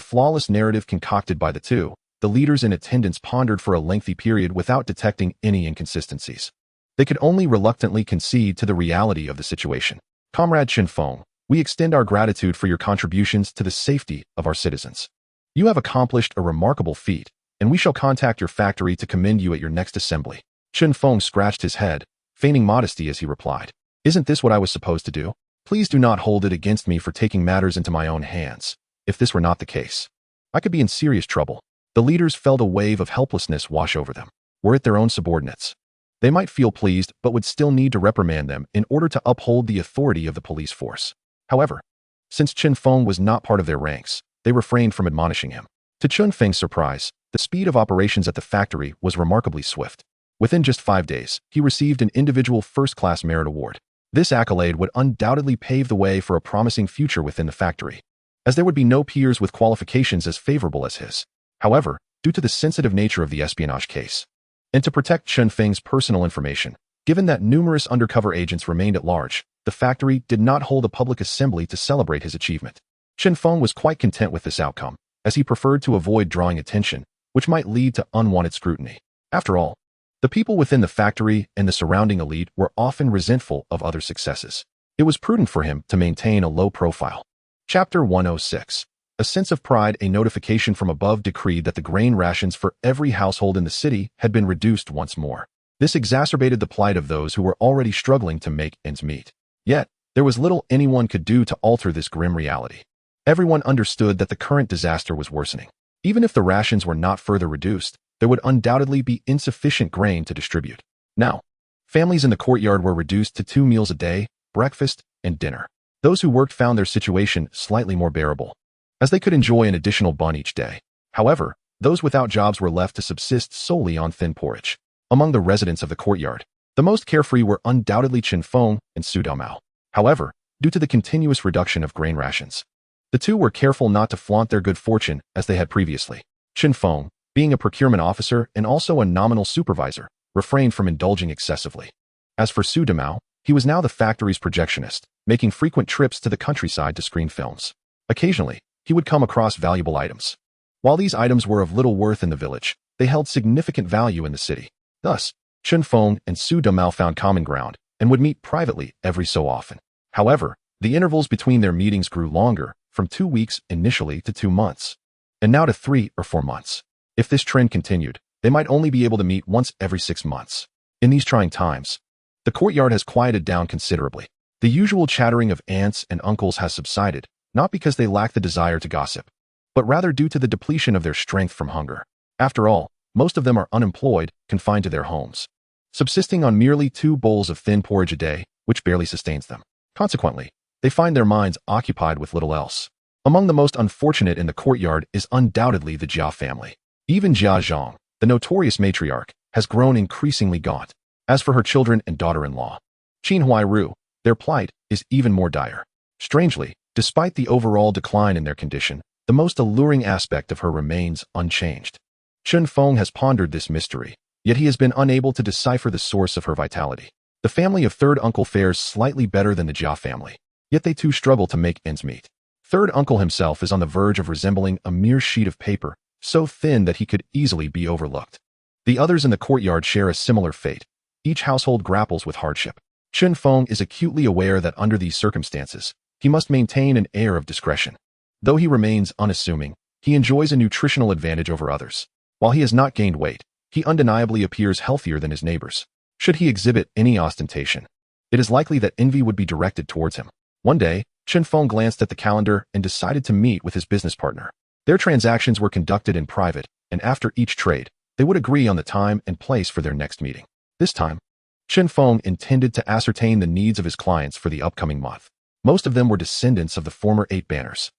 flawless narrative concocted by the two, the leaders in attendance pondered for a lengthy period without detecting any inconsistencies. They could only reluctantly concede to the reality of the situation. Comrade Chen Feng, we extend our gratitude for your contributions to the safety of our citizens. You have accomplished a remarkable feat, and we shall contact your factory to commend you at your next assembly. Chen Feng scratched his head, feigning modesty as he replied, "Isn't this what I was supposed to do? Please do not hold it against me for taking matters into my own hands. If this were not the case, I could be in serious trouble." The leaders felt a wave of helplessness wash over them. Were it their own subordinates, they might feel pleased but would still need to reprimand them in order to uphold the authority of the police force. However, since Chen Feng was not part of their ranks, they refrained from admonishing him. To Chen Feng's surprise, the speed of operations at the factory was remarkably swift. Within just 5 days, he received an individual first-class merit award. This accolade would undoubtedly pave the way for a promising future within the factory, as there would be no peers with qualifications as favorable as his. However, due to the sensitive nature of the espionage case, and to protect Chen Feng's personal information, given that numerous undercover agents remained at large, the factory did not hold a public assembly to celebrate his achievement. Chen Feng was quite content with this outcome, as he preferred to avoid drawing attention, which might lead to unwanted scrutiny. After all, the people within the factory and the surrounding elite were often resentful of other successes. It was prudent for him to maintain a low profile. Chapter 106. A sense of pride. A notification from above decreed that the grain rations for every household in the city had been reduced once more. This exacerbated the plight of those who were already struggling to make ends meet. Yet, there was little anyone could do to alter this grim reality. Everyone understood that the current disaster was worsening. Even if the rations were not further reduced, there would undoubtedly be insufficient grain to distribute. Now, families in the courtyard were reduced to 2 meals a day, breakfast and dinner. Those who worked found their situation slightly more bearable, as they could enjoy an additional bun each day. However, those without jobs were left to subsist solely on thin porridge. Among the residents of the courtyard, the most carefree were undoubtedly Chen Feng and Su Damao. However, due to the continuous reduction of grain rations, the two were careful not to flaunt their good fortune as they had previously. Chen Feng, being a procurement officer and also a nominal supervisor, refrained from indulging excessively. As for Su Damao, he was now the factory's projectionist, making frequent trips to the countryside to screen films. Occasionally, he would come across valuable items. While these items were of little worth in the village, they held significant value in the city. Thus, Chen Feng and Su Damao found common ground and would meet privately every so often. However, the intervals between their meetings grew longer, from 2 weeks initially to 2 months, and now to 3 or 4 months. If this trend continued, they might only be able to meet once every 6 months. In these trying times, the courtyard has quieted down considerably. The usual chattering of aunts and uncles has subsided, not because they lack the desire to gossip, but rather due to the depletion of their strength from hunger. After all, most of them are unemployed, confined to their homes, subsisting on merely 2 bowls of thin porridge a day, which barely sustains them. Consequently, they find their minds occupied with little else. Among the most unfortunate in the courtyard is undoubtedly the Jia family. Even Jia Zhang, the notorious matriarch, has grown increasingly gaunt. As for her children and daughter-in-law, Qin Huairu, their plight is even more dire. Strangely, despite the overall decline in their condition, the most alluring aspect of her remains unchanged. Chen Feng has pondered this mystery, yet he has been unable to decipher the source of her vitality. The family of third uncle fares slightly better than the Jia family, yet they too struggle to make ends meet. Third uncle himself is on the verge of resembling a mere sheet of paper, so thin that he could easily be overlooked. The others in the courtyard share a similar fate. Each household grapples with hardship. Chen Feng is acutely aware that under these circumstances, he must maintain an air of discretion. Though he remains unassuming, he enjoys a nutritional advantage over others. While he has not gained weight, he undeniably appears healthier than his neighbors. Should he exhibit any ostentation, it is likely that envy would be directed towards him. One day, Chen Feng glanced at the calendar and decided to meet with his business partner. Their transactions were conducted in private, and after each trade, they would agree on the time and place for their next meeting. This time, Chen Feng intended to ascertain the needs of his clients for the upcoming month. Most of them were descendants of the former 8 banners.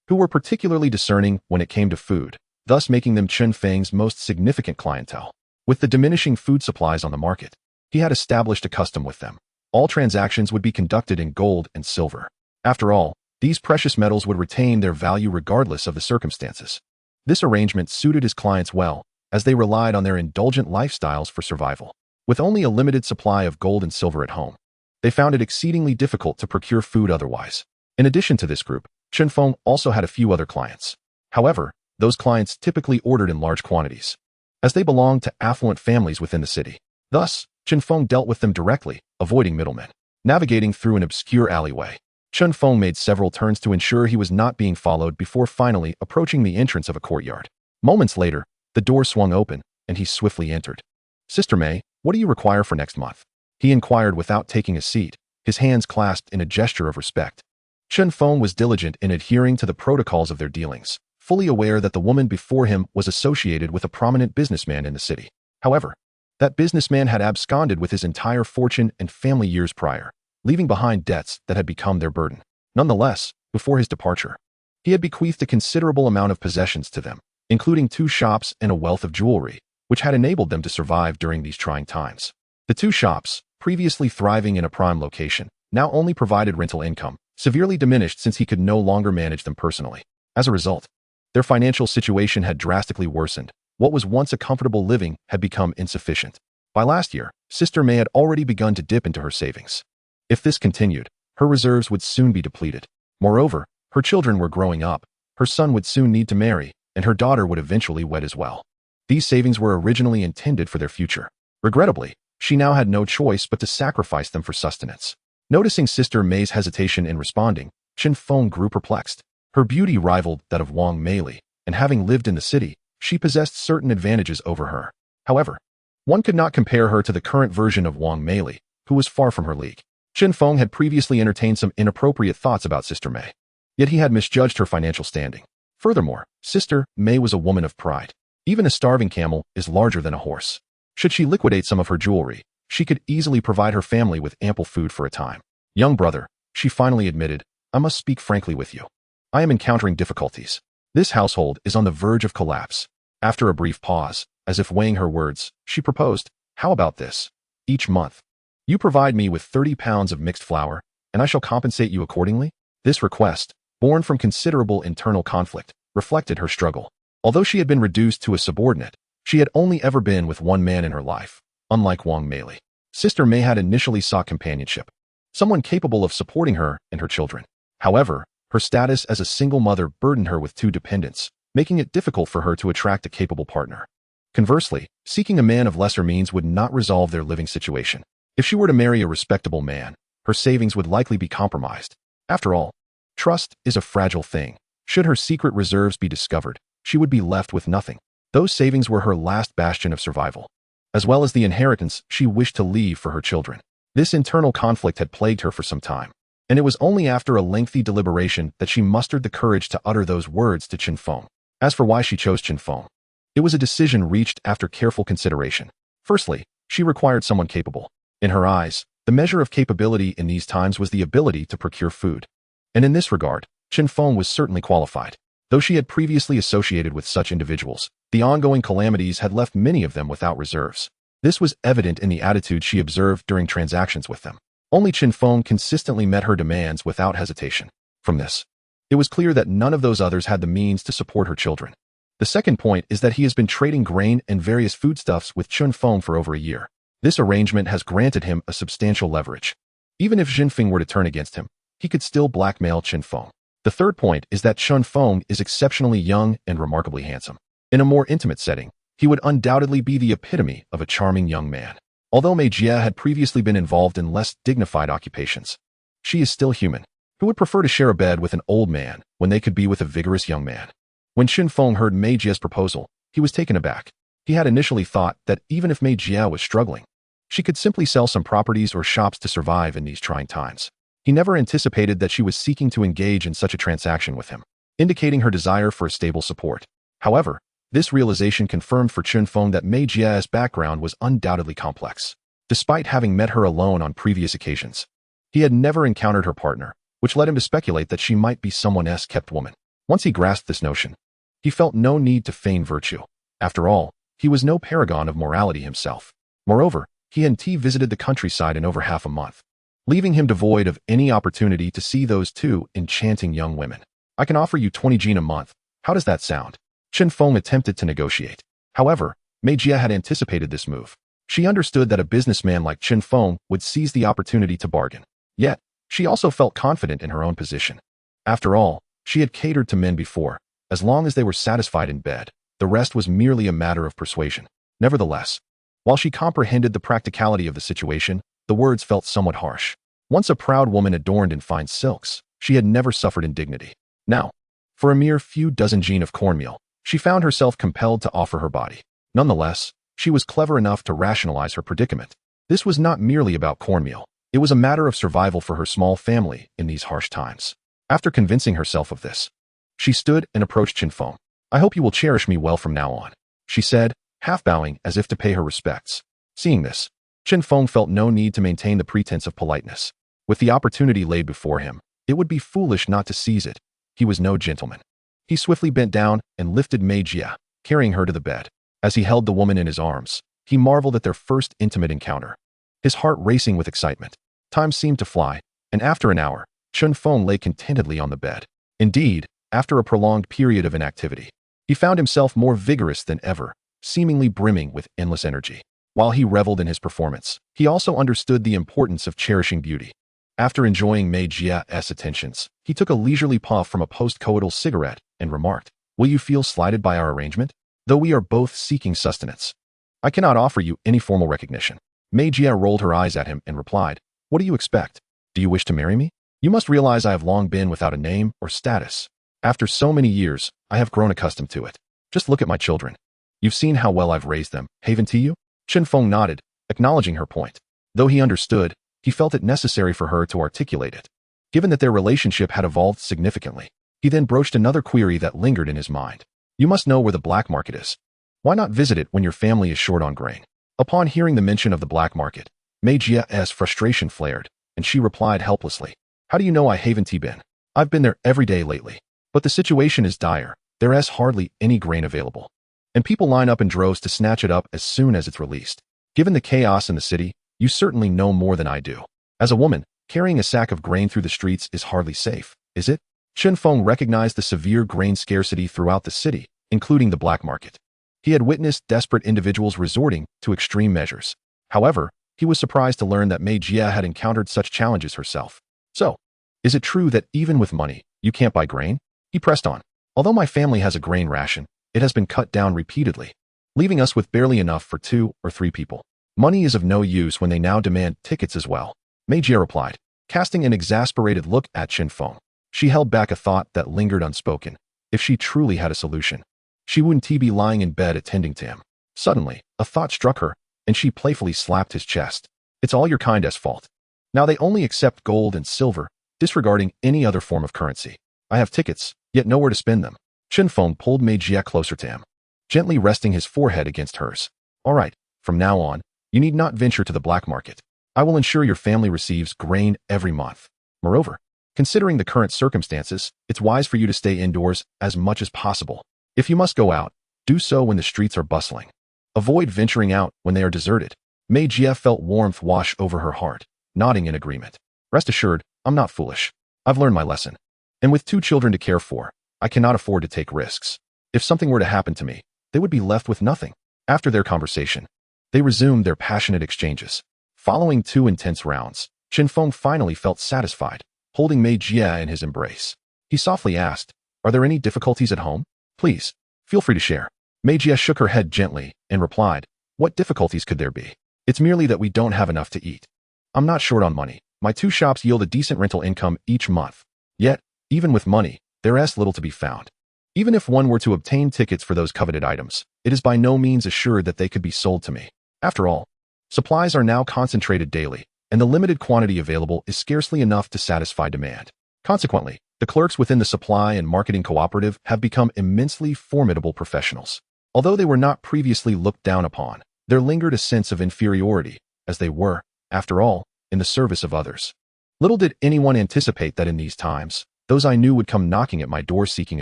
who were particularly discerning when it came to food, thus making them Chen Feng's most significant clientele. With the diminishing food supplies on the market, he had established a custom with them. All transactions would be conducted in gold and silver. After all, these precious metals would retain their value regardless of the circumstances. This arrangement suited his clients well, as they relied on their indulgent lifestyles for survival. With only a limited supply of gold and silver at home, they found it exceedingly difficult to procure food otherwise. In addition to this group, Chen Feng also had a few other clients. However, those clients typically ordered in large quantities, as they belonged to affluent families within the city. Thus, Chen Feng dealt with them directly, avoiding middlemen. Navigating through an obscure alleyway, Chen Feng made several turns to ensure he was not being followed before finally approaching the entrance of a courtyard. Moments later, the door swung open, and he swiftly entered. "Sister May, what do you require for next month?" he inquired without taking a seat, his hands clasped in a gesture of respect. Chen Feng was diligent in adhering to the protocols of their dealings, fully aware that the woman before him was associated with a prominent businessman in the city. However, that businessman had absconded with his entire fortune and family years prior, leaving behind debts that had become their burden. Nonetheless, before his departure, he had bequeathed a considerable amount of possessions to them, including 2 shops and a wealth of jewelry, which had enabled them to survive during these trying times. The 2 shops, previously thriving in a prime location, now only provided rental income, severely diminished since he could no longer manage them personally. As a result, their financial situation had drastically worsened. What was once a comfortable living had become insufficient. By last year, Sister May had already begun to dip into her savings. If this continued, her reserves would soon be depleted. Moreover, her children were growing up, her son would soon need to marry, and her daughter would eventually wed as well. These savings were originally intended for their future. Regrettably, she now had no choice but to sacrifice them for sustenance. Noticing Sister May's hesitation in responding, Chen Feng grew perplexed. Her beauty rivaled that of Wang Meili, and having lived in the city, she possessed certain advantages over her. However, one could not compare her to the current version of Wang Meili, who was far from her league. Chen Feng had previously entertained some inappropriate thoughts about Sister May, yet he had misjudged her financial standing. Furthermore, Sister May was a woman of pride. Even a starving camel is larger than a horse. Should she liquidate some of her jewelry, she could easily provide her family with ample food for a time. "Young brother," she finally admitted, "I must speak frankly with you. I am encountering difficulties. This household is on the verge of collapse." After a brief pause, as if weighing her words, she proposed, "How about this? Each month, you provide me with 30 pounds of mixed flour, and I shall compensate you accordingly." This request, born from considerable internal conflict, reflected her struggle. Although she had been reduced to a subordinate, she had only ever been with one man in her life. Unlike Wang Meili, Sister May had initially sought companionship, someone capable of supporting her and her children. However, her status as a single mother burdened her with 2 dependents, making it difficult for her to attract a capable partner. Conversely, seeking a man of lesser means would not resolve their living situation. If she were to marry a respectable man, her savings would likely be compromised. After all, trust is a fragile thing. Should her secret reserves be discovered, she would be left with nothing. Those savings were her last bastion of survival, as well as the inheritance she wished to leave for her children. This internal conflict had plagued her for some time, and it was only after a lengthy deliberation that she mustered the courage to utter those words to Chen Feng. As for why she chose Chen Feng, it was a decision reached after careful consideration. Firstly, she required someone capable. In her eyes, the measure of capability in these times was the ability to procure food. And in this regard, Chen Feng was certainly qualified. Though she had previously associated with such individuals, the ongoing calamities had left many of them without reserves. This was evident in the attitude she observed during transactions with them. Only Chen Feng consistently met her demands without hesitation. From this, it was clear that none of those others had the means to support her children. The second point is that he has been trading grain and various foodstuffs with Chen Feng for over a year. This arrangement has granted him a substantial leverage. Even if Jinfeng were to turn against him, he could still blackmail Chen Feng. The third point is that Chen Feng is exceptionally young and remarkably handsome. In a more intimate setting, he would undoubtedly be the epitome of a charming young man. Although Mei Jie had previously been involved in less dignified occupations, she is still human. Who would prefer to share a bed with an old man when they could be with a vigorous young man? When Chen Feng heard Mei Jie's proposal, he was taken aback. He had initially thought that even if Mei Jie was struggling, she could simply sell some properties or shops to survive in these trying times. He never anticipated that she was seeking to engage in such a transaction with him, indicating her desire for a stable support. However, this realization confirmed for Chen Feng that Mei Jie's background was undoubtedly complex. Despite having met her alone on previous occasions, he had never encountered her partner, which led him to speculate that she might be someone else's kept woman. Once he grasped this notion, he felt no need to feign virtue. After all, he was no paragon of morality himself. Moreover, he and T visited the countryside in over half a month, leaving him devoid of any opportunity to see those two enchanting young women. I can offer you 20 Jin a month. How does that sound? Chen Feng attempted to negotiate. However, Mei Jia had anticipated this move. She understood that a businessman like Chen Feng would seize the opportunity to bargain. Yet, she also felt confident in her own position. After all, she had catered to men before. As long as they were satisfied in bed, the rest was merely a matter of persuasion. Nevertheless, while she comprehended the practicality of the situation, the words felt somewhat harsh. Once a proud woman adorned in fine silks, she had never suffered indignity. Now, for a mere few dozen Jin of cornmeal, she found herself compelled to offer her body. Nonetheless, she was clever enough to rationalize her predicament. This was not merely about cornmeal. It was a matter of survival for her small family in these harsh times. After convincing herself of this, she stood and approached Chen Feng. I hope you will cherish me well from now on, she said, half bowing as if to pay her respects. Seeing this, Chen Feng felt no need to maintain the pretense of politeness. With the opportunity laid before him, it would be foolish not to seize it. He was no gentleman. He swiftly bent down and lifted Mei Jia, carrying her to the bed. As he held the woman in his arms, he marveled at their first intimate encounter. His heart racing with excitement. Time seemed to fly, and after an hour, Chen Feng lay contentedly on the bed. Indeed, after a prolonged period of inactivity, he found himself more vigorous than ever, seemingly brimming with endless energy. While he reveled in his performance, he also understood the importance of cherishing beauty. After enjoying Mei Jia's attentions, he took a leisurely puff from a post-coital cigarette and remarked, "Will you feel slighted by our arrangement? Though we are both seeking sustenance, I cannot offer you any formal recognition." Mei Jia rolled her eyes at him and replied, "What do you expect? Do you wish to marry me? You must realize I have long been without a name or status. After so many years, I have grown accustomed to it. Just look at my children. You've seen how well I've raised them, haven't you?" Chen Feng nodded, acknowledging her point. Though he understood, he felt it necessary for her to articulate it. Given that their relationship had evolved significantly, he then broached another query that lingered in his mind. "You must know where the black market is. Why not visit it when your family is short on grain?" Upon hearing the mention of the black market, Mei Jia's frustration flared, and she replied helplessly, "How do you know I haven't been? I've been there every day lately. But the situation is dire. There is hardly any grain available, and people line up in droves to snatch it up as soon as it's released. Given the chaos in the city, you certainly know more than I do. As a woman, carrying a sack of grain through the streets is hardly safe, is it?" Chen Feng recognized the severe grain scarcity throughout the city, including the black market. He had witnessed desperate individuals resorting to extreme measures. However, he was surprised to learn that Mei Jia had encountered such challenges herself. "So, is it true that even with money, you can't buy grain?" He pressed on. "Although my family has a grain ration, it has been cut down repeatedly, leaving us with barely enough for 2 or 3 people. Money is of no use when they now demand tickets as well," Mei Jia replied, casting an exasperated look at Chen Feng. She held back a thought that lingered unspoken. If she truly had a solution, she wouldn't be lying in bed attending to him. Suddenly, a thought struck her, and she playfully slapped his chest. "It's all your kind's fault. Now they only accept gold and silver, disregarding any other form of currency. I have tickets, yet nowhere to spend them." Chen Feng pulled Mei Jia closer to him, gently resting his forehead against hers. "All right, from now on, you need not venture to the black market. I will ensure your family receives grain every month. Moreover, considering the current circumstances, it's wise for you to stay indoors as much as possible. If you must go out, do so when the streets are bustling. Avoid venturing out when they are deserted." Mei Jia felt warmth wash over her heart, nodding in agreement. "Rest assured, I'm not foolish. I've learned my lesson. And with 2 children to care for, I cannot afford to take risks. If something were to happen to me, they would be left with nothing." After their conversation, they resumed their passionate exchanges. Following 2 intense rounds, Chen Feng finally felt satisfied, holding Mei Jia in his embrace. He softly asked, "Are there any difficulties at home? Please, feel free to share." Mei Jia shook her head gently and replied, "What difficulties could there be? It's merely that we don't have enough to eat. I'm not short on money. My 2 shops yield a decent rental income each month. Yet, even with money, there is little to be found. Even if one were to obtain tickets for those coveted items, it is by no means assured that they could be sold to me. After all, supplies are now concentrated daily, and the limited quantity available is scarcely enough to satisfy demand. Consequently, the clerks within the supply and marketing cooperative have become immensely formidable professionals. Although they were not previously looked down upon, there lingered a sense of inferiority, as they were, after all, in the service of others. Little did anyone anticipate that in these times, those I knew would come knocking at my door seeking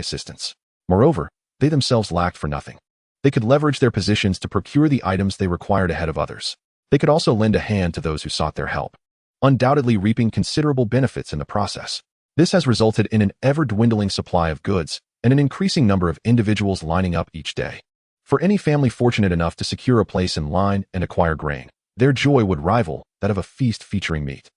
assistance. Moreover, they themselves lacked for nothing. They could leverage their positions to procure the items they required ahead of others. They could also lend a hand to those who sought their help, undoubtedly reaping considerable benefits in the process. This has resulted in an ever-dwindling supply of goods and an increasing number of individuals lining up each day. For any family fortunate enough to secure a place in line and acquire grain, their joy would rival that of a feast featuring meat.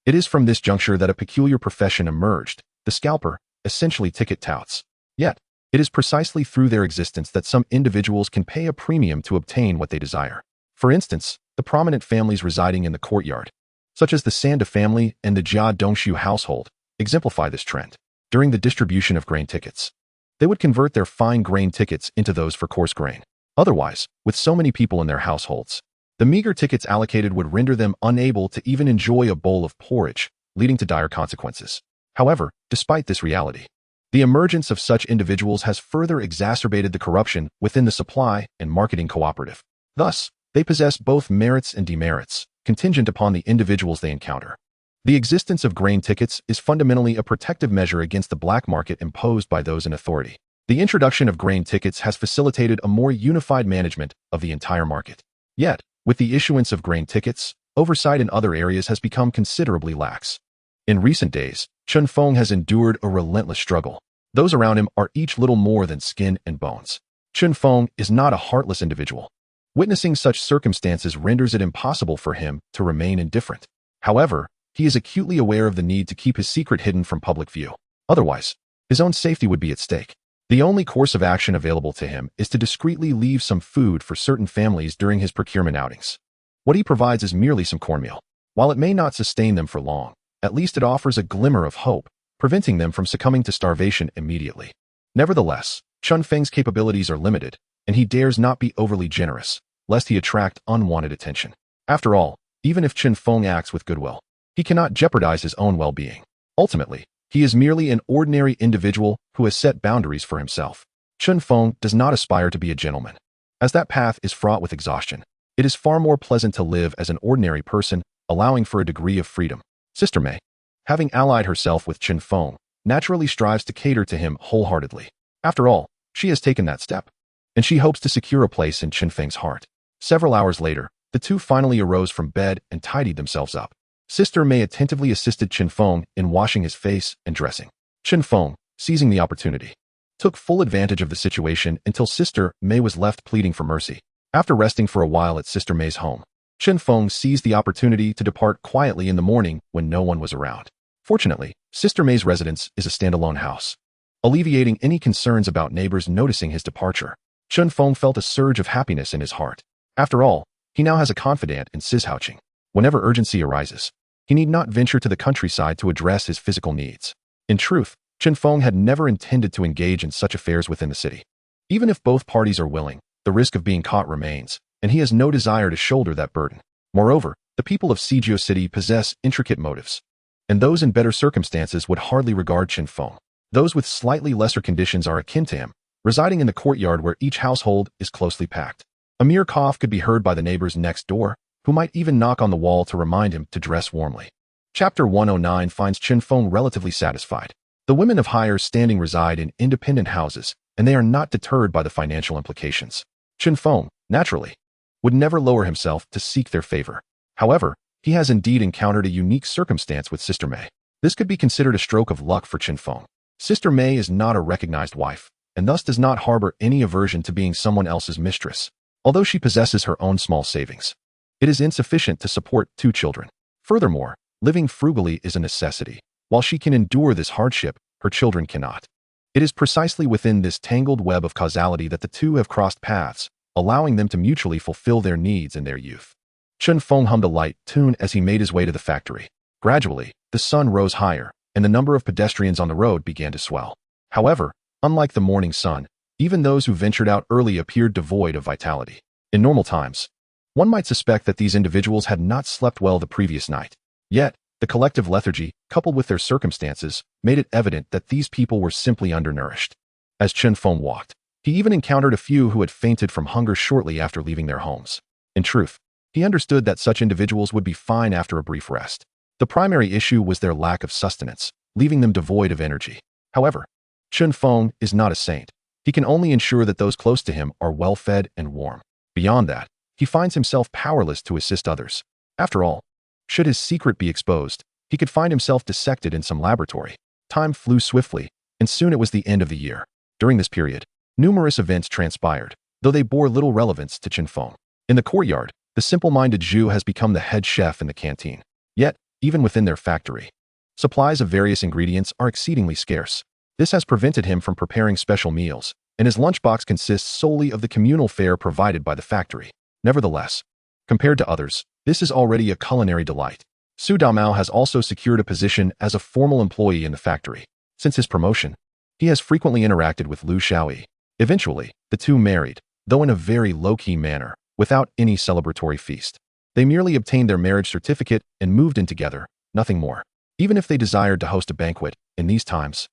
It is from this juncture that a peculiar profession emerged, the scalper, essentially ticket touts. Yet, it is precisely through their existence that some individuals can pay a premium to obtain what they desire. For instance, the prominent families residing in the courtyard, such as the Sanda family and the Jia Dongshu household, exemplify this trend. During the distribution of grain tickets, they would convert their fine grain tickets into those for coarse grain. Otherwise, with so many people in their households, the meager tickets allocated would render them unable to even enjoy a bowl of porridge, leading to dire consequences. However, despite this reality, the emergence of such individuals has further exacerbated the corruption within the supply and marketing cooperative. Thus, they possess both merits and demerits, contingent upon the individuals they encounter. The existence of grain tickets is fundamentally a protective measure against the black market imposed by those in authority. The introduction of grain tickets has facilitated a more unified management of the entire market. Yet, with the issuance of grain tickets, oversight in other areas has become considerably lax. In recent days, Feng has endured a relentless struggle. Those around him are each little more than skin and bones. Feng is not a heartless individual. Witnessing such circumstances renders it impossible for him to remain indifferent. However, he is acutely aware of the need to keep his secret hidden from public view. Otherwise, his own safety would be at stake. The only course of action available to him is to discreetly leave some food for certain families during his procurement outings. What he provides is merely some cornmeal. While it may not sustain them for long, at least it offers a glimmer of hope, preventing them from succumbing to starvation immediately. Nevertheless, Feng's capabilities are limited, and he dares not be overly generous, lest he attract unwanted attention. After all, even if Feng acts with goodwill, he cannot jeopardize his own well-being. Ultimately, he is merely an ordinary individual who has set boundaries for himself. Feng does not aspire to be a gentleman. As that path is fraught with exhaustion, it is far more pleasant to live as an ordinary person, allowing for a degree of freedom. Sister Mei, having allied herself with Feng, naturally strives to cater to him wholeheartedly. After all, she has taken that step, and she hopes to secure a place in Feng's heart. Several hours later, the two finally arose from bed and tidied themselves up. Sister Mei attentively assisted Feng in washing his face and dressing. Feng, seizing the opportunity, took full advantage of the situation until Sister Mei was left pleading for mercy. After resting for a while at Sister Mei's home, Feng seized the opportunity to depart quietly in the morning when no one was around. Fortunately, Sister Mei's residence is a standalone house. Alleviating any concerns about neighbors noticing his departure, Feng felt a surge of happiness in his heart. After all, he now has a confidant in Sizhouching. Whenever urgency arises, he need not venture to the countryside to address his physical needs. In truth, Feng had never intended to engage in such affairs within the city. Even if both parties are willing, the risk of being caught remains, and he has no desire to shoulder that burden. Moreover, the people of Sijio City possess intricate motives, and those in better circumstances would hardly regard Feng. Those with slightly lesser conditions are akin to him, residing in the courtyard where each household is closely packed. A mere cough could be heard by the neighbors next door, who might even knock on the wall to remind him to dress warmly. Chapter 109 finds Feng relatively satisfied. The women of higher standing reside in independent houses, and they are not deterred by the financial implications. Feng, naturally, would never lower himself to seek their favor. However, he has indeed encountered a unique circumstance with Sister Mei. This could be considered a stroke of luck for Feng. Sister Mei is not a recognized wife, and thus does not harbor any aversion to being someone else's mistress, although she possesses her own small savings. It is insufficient to support 2 children. Furthermore, living frugally is a necessity. While she can endure this hardship, her children cannot. It is precisely within this tangled web of causality that the two have crossed paths, allowing them to mutually fulfill their needs in their youth. Feng hummed a light tune as he made his way to the factory. Gradually, the sun rose higher, and the number of pedestrians on the road began to swell. However, unlike the morning sun, even those who ventured out early appeared devoid of vitality. In normal times, one might suspect that these individuals had not slept well the previous night. Yet, the collective lethargy, coupled with their circumstances, made it evident that these people were simply undernourished. As Feng walked, he even encountered a few who had fainted from hunger shortly after leaving their homes. In truth, he understood that such individuals would be fine after a brief rest. The primary issue was their lack of sustenance, leaving them devoid of energy. However, Feng is not a saint. He can only ensure that those close to him are well-fed and warm. Beyond that, he finds himself powerless to assist others. After all, should his secret be exposed, he could find himself dissected in some laboratory. Time flew swiftly, and soon it was the end of the year. During this period, numerous events transpired, though they bore little relevance to Feng. In the courtyard, the simple-minded Zhu has become the head chef in the canteen. Yet, even within their factory, supplies of various ingredients are exceedingly scarce. This has prevented him from preparing special meals, and his lunchbox consists solely of the communal fare provided by the factory. Nevertheless, compared to others, this is already a culinary delight. Su Damao has also secured a position as a formal employee in the factory. Since his promotion, he has frequently interacted with Lu Xiaoyi. Eventually, the two married, though in a very low-key manner, without any celebratory feast. They merely obtained their marriage certificate and moved in together, nothing more. Even if they desired to host a banquet, in these times,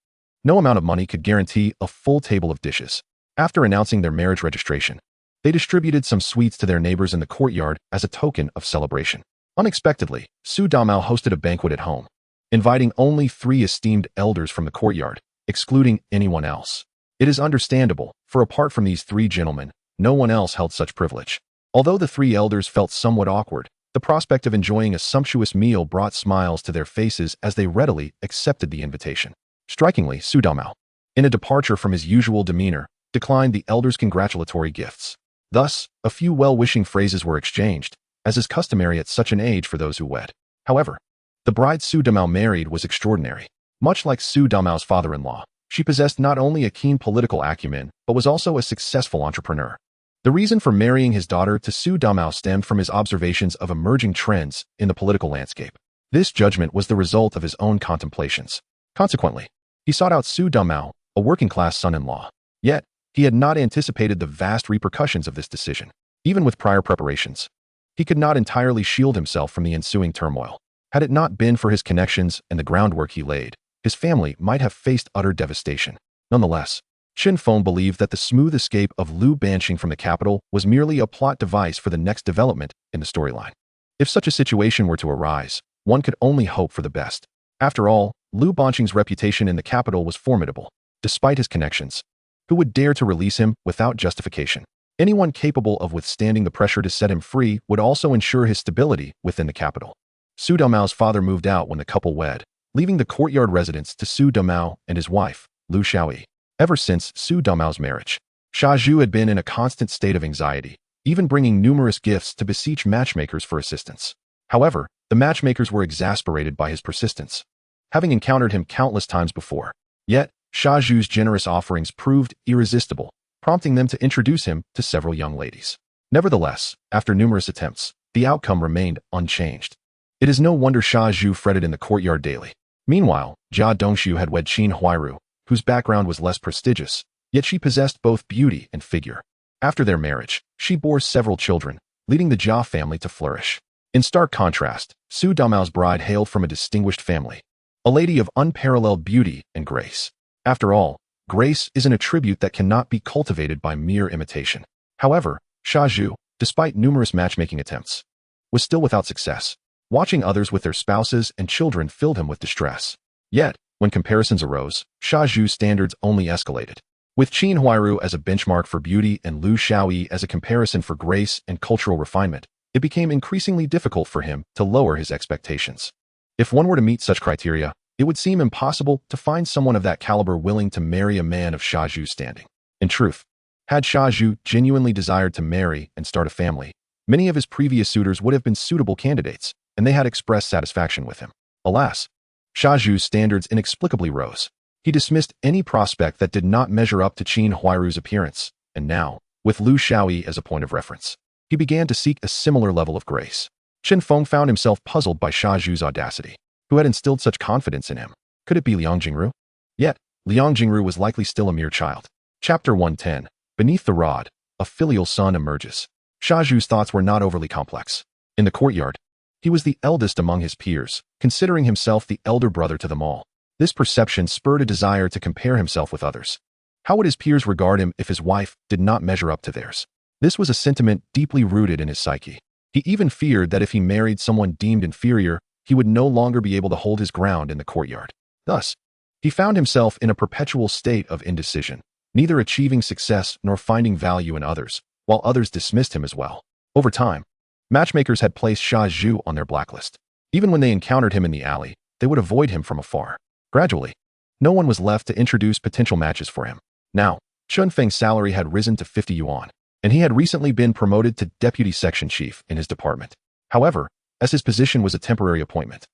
no amount of money could guarantee a full table of dishes. After announcing their marriage registration, they distributed some sweets to their neighbors in the courtyard as a token of celebration. Unexpectedly, Su Damao hosted a banquet at home, inviting only 3 esteemed elders from the courtyard, excluding anyone else. It is understandable, for apart from these 3 gentlemen, no one else held such privilege. Although the 3 elders felt somewhat awkward, the prospect of enjoying a sumptuous meal brought smiles to their faces as they readily accepted the invitation. Strikingly, Su Damao, in a departure from his usual demeanor, declined the elders' congratulatory gifts. Thus, a few well-wishing phrases were exchanged, as is customary at such an age for those who wed. However, the bride Su Damao married was extraordinary. Much like Su Damao's father-in-law, she possessed not only a keen political acumen, but was also a successful entrepreneur. The reason for marrying his daughter to Su Damao stemmed from his observations of emerging trends in the political landscape. This judgment was the result of his own contemplations. Consequently, he sought out Su Damao, a working-class son-in-law. Yet, he had not anticipated the vast repercussions of this decision. Even with prior preparations, he could not entirely shield himself from the ensuing turmoil. Had it not been for his connections and the groundwork he laid, his family might have faced utter devastation. Nonetheless, Feng believed that the smooth escape of Lu Banqing from the capital was merely a plot device for the next development in the storyline. If such a situation were to arise, one could only hope for the best. After all, Lu Banqing's reputation in the capital was formidable. Despite his connections, who would dare to release him without justification? Anyone capable of withstanding the pressure to set him free would also ensure his stability within the capital. Su Damao's father moved out when the couple wed, leaving the courtyard residence to Su Damao and his wife, Lu Xiaoyi. Ever since Su Damao's marriage, Xia Zhu had been in a constant state of anxiety, even bringing numerous gifts to beseech matchmakers for assistance. However, the matchmakers were exasperated by his persistence, having encountered him countless times before. Yet, Xia Zhu's generous offerings proved irresistible, prompting them to introduce him to several young ladies. Nevertheless, after numerous attempts, the outcome remained unchanged. It is no wonder Xia Zhu fretted in the courtyard daily. Meanwhile, Jia Dongxiu had wed Qin Huairu, whose background was less prestigious, yet she possessed both beauty and figure. After their marriage, she bore several children, leading the Jia family to flourish. In stark contrast, Su Damao's bride hailed from a distinguished family, a lady of unparalleled beauty and grace. After all, grace is an attribute that cannot be cultivated by mere imitation. However, Xia Zhu, despite numerous matchmaking attempts, was still without success. Watching others with their spouses and children filled him with distress. Yet, when comparisons arose, Xia Zhu's standards only escalated. With Qin Huairu as a benchmark for beauty and Lu Xiaoyi as a comparison for grace and cultural refinement, it became increasingly difficult for him to lower his expectations. If one were to meet such criteria, it would seem impossible to find someone of that caliber willing to marry a man of Xia Zhu's standing. In truth, had Xia Zhu genuinely desired to marry and start a family, many of his previous suitors would have been suitable candidates, and they had expressed satisfaction with him. Alas, Xia Zhu's standards inexplicably rose. He dismissed any prospect that did not measure up to Qin Huairu's appearance, and now, with Lu Xiaoyi as a point of reference, he began to seek a similar level of grace. Feng found himself puzzled by Xia Zhu's audacity. Who had instilled such confidence in him? Could it be Liang Jingru? Yet, Liang Jingru was likely still a mere child. Chapter 110. Beneath the rod, a filial son emerges. Xia Zhu's thoughts were not overly complex. In the courtyard, he was the eldest among his peers, considering himself the elder brother to them all. This perception spurred a desire to compare himself with others. How would his peers regard him if his wife did not measure up to theirs? This was a sentiment deeply rooted in his psyche. He even feared that if he married someone deemed inferior, he would no longer be able to hold his ground in the courtyard. Thus, he found himself in a perpetual state of indecision, neither achieving success nor finding value in others, while others dismissed him as well. Over time, matchmakers had placed Xia Zhu on their blacklist. Even when they encountered him in the alley, they would avoid him from afar. Gradually, no one was left to introduce potential matches for him. Now, Feng's salary had risen to 50 yuan, and he had recently been promoted to deputy section chief in his department. However, as his position was a temporary appointment,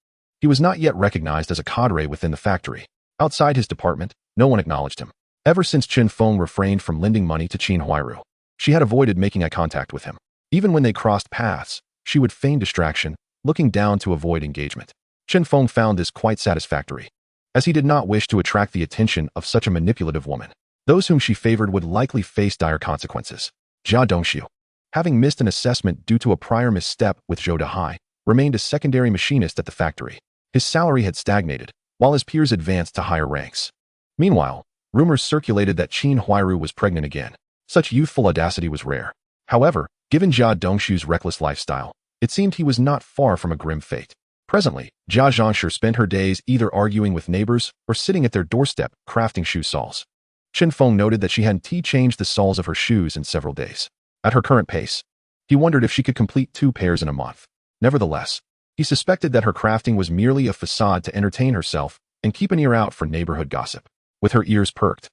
he was not yet recognized as a cadre within the factory. Outside his department, no one acknowledged him. Ever since Feng refrained from lending money to Huairu, she had avoided making eye contact with him. Even when they crossed paths, she would feign distraction, looking down to avoid engagement. Feng found this quite satisfactory, as he did not wish to attract the attention of such a manipulative woman. Those whom she favored would likely face dire consequences. Jia Dongxiu, having missed an assessment due to a prior misstep with Zhou Dehai, remained a secondary machinist at the factory. His salary had stagnated, while his peers advanced to higher ranks. Meanwhile, rumors circulated that Huairu was pregnant again. Such youthful audacity was rare. However, given Jia Dongxiu's reckless lifestyle, it seemed he was not far from a grim fate. Presently, Jia Zhangshi spent her days either arguing with neighbors or sitting at their doorstep crafting shoe soles. Feng noted that she hadn't changed the soles of her shoes in several days. At her current pace, he wondered if she could complete 2 pairs in a month. Nevertheless, he suspected that her crafting was merely a facade to entertain herself and keep an ear out for neighborhood gossip. With her ears perked,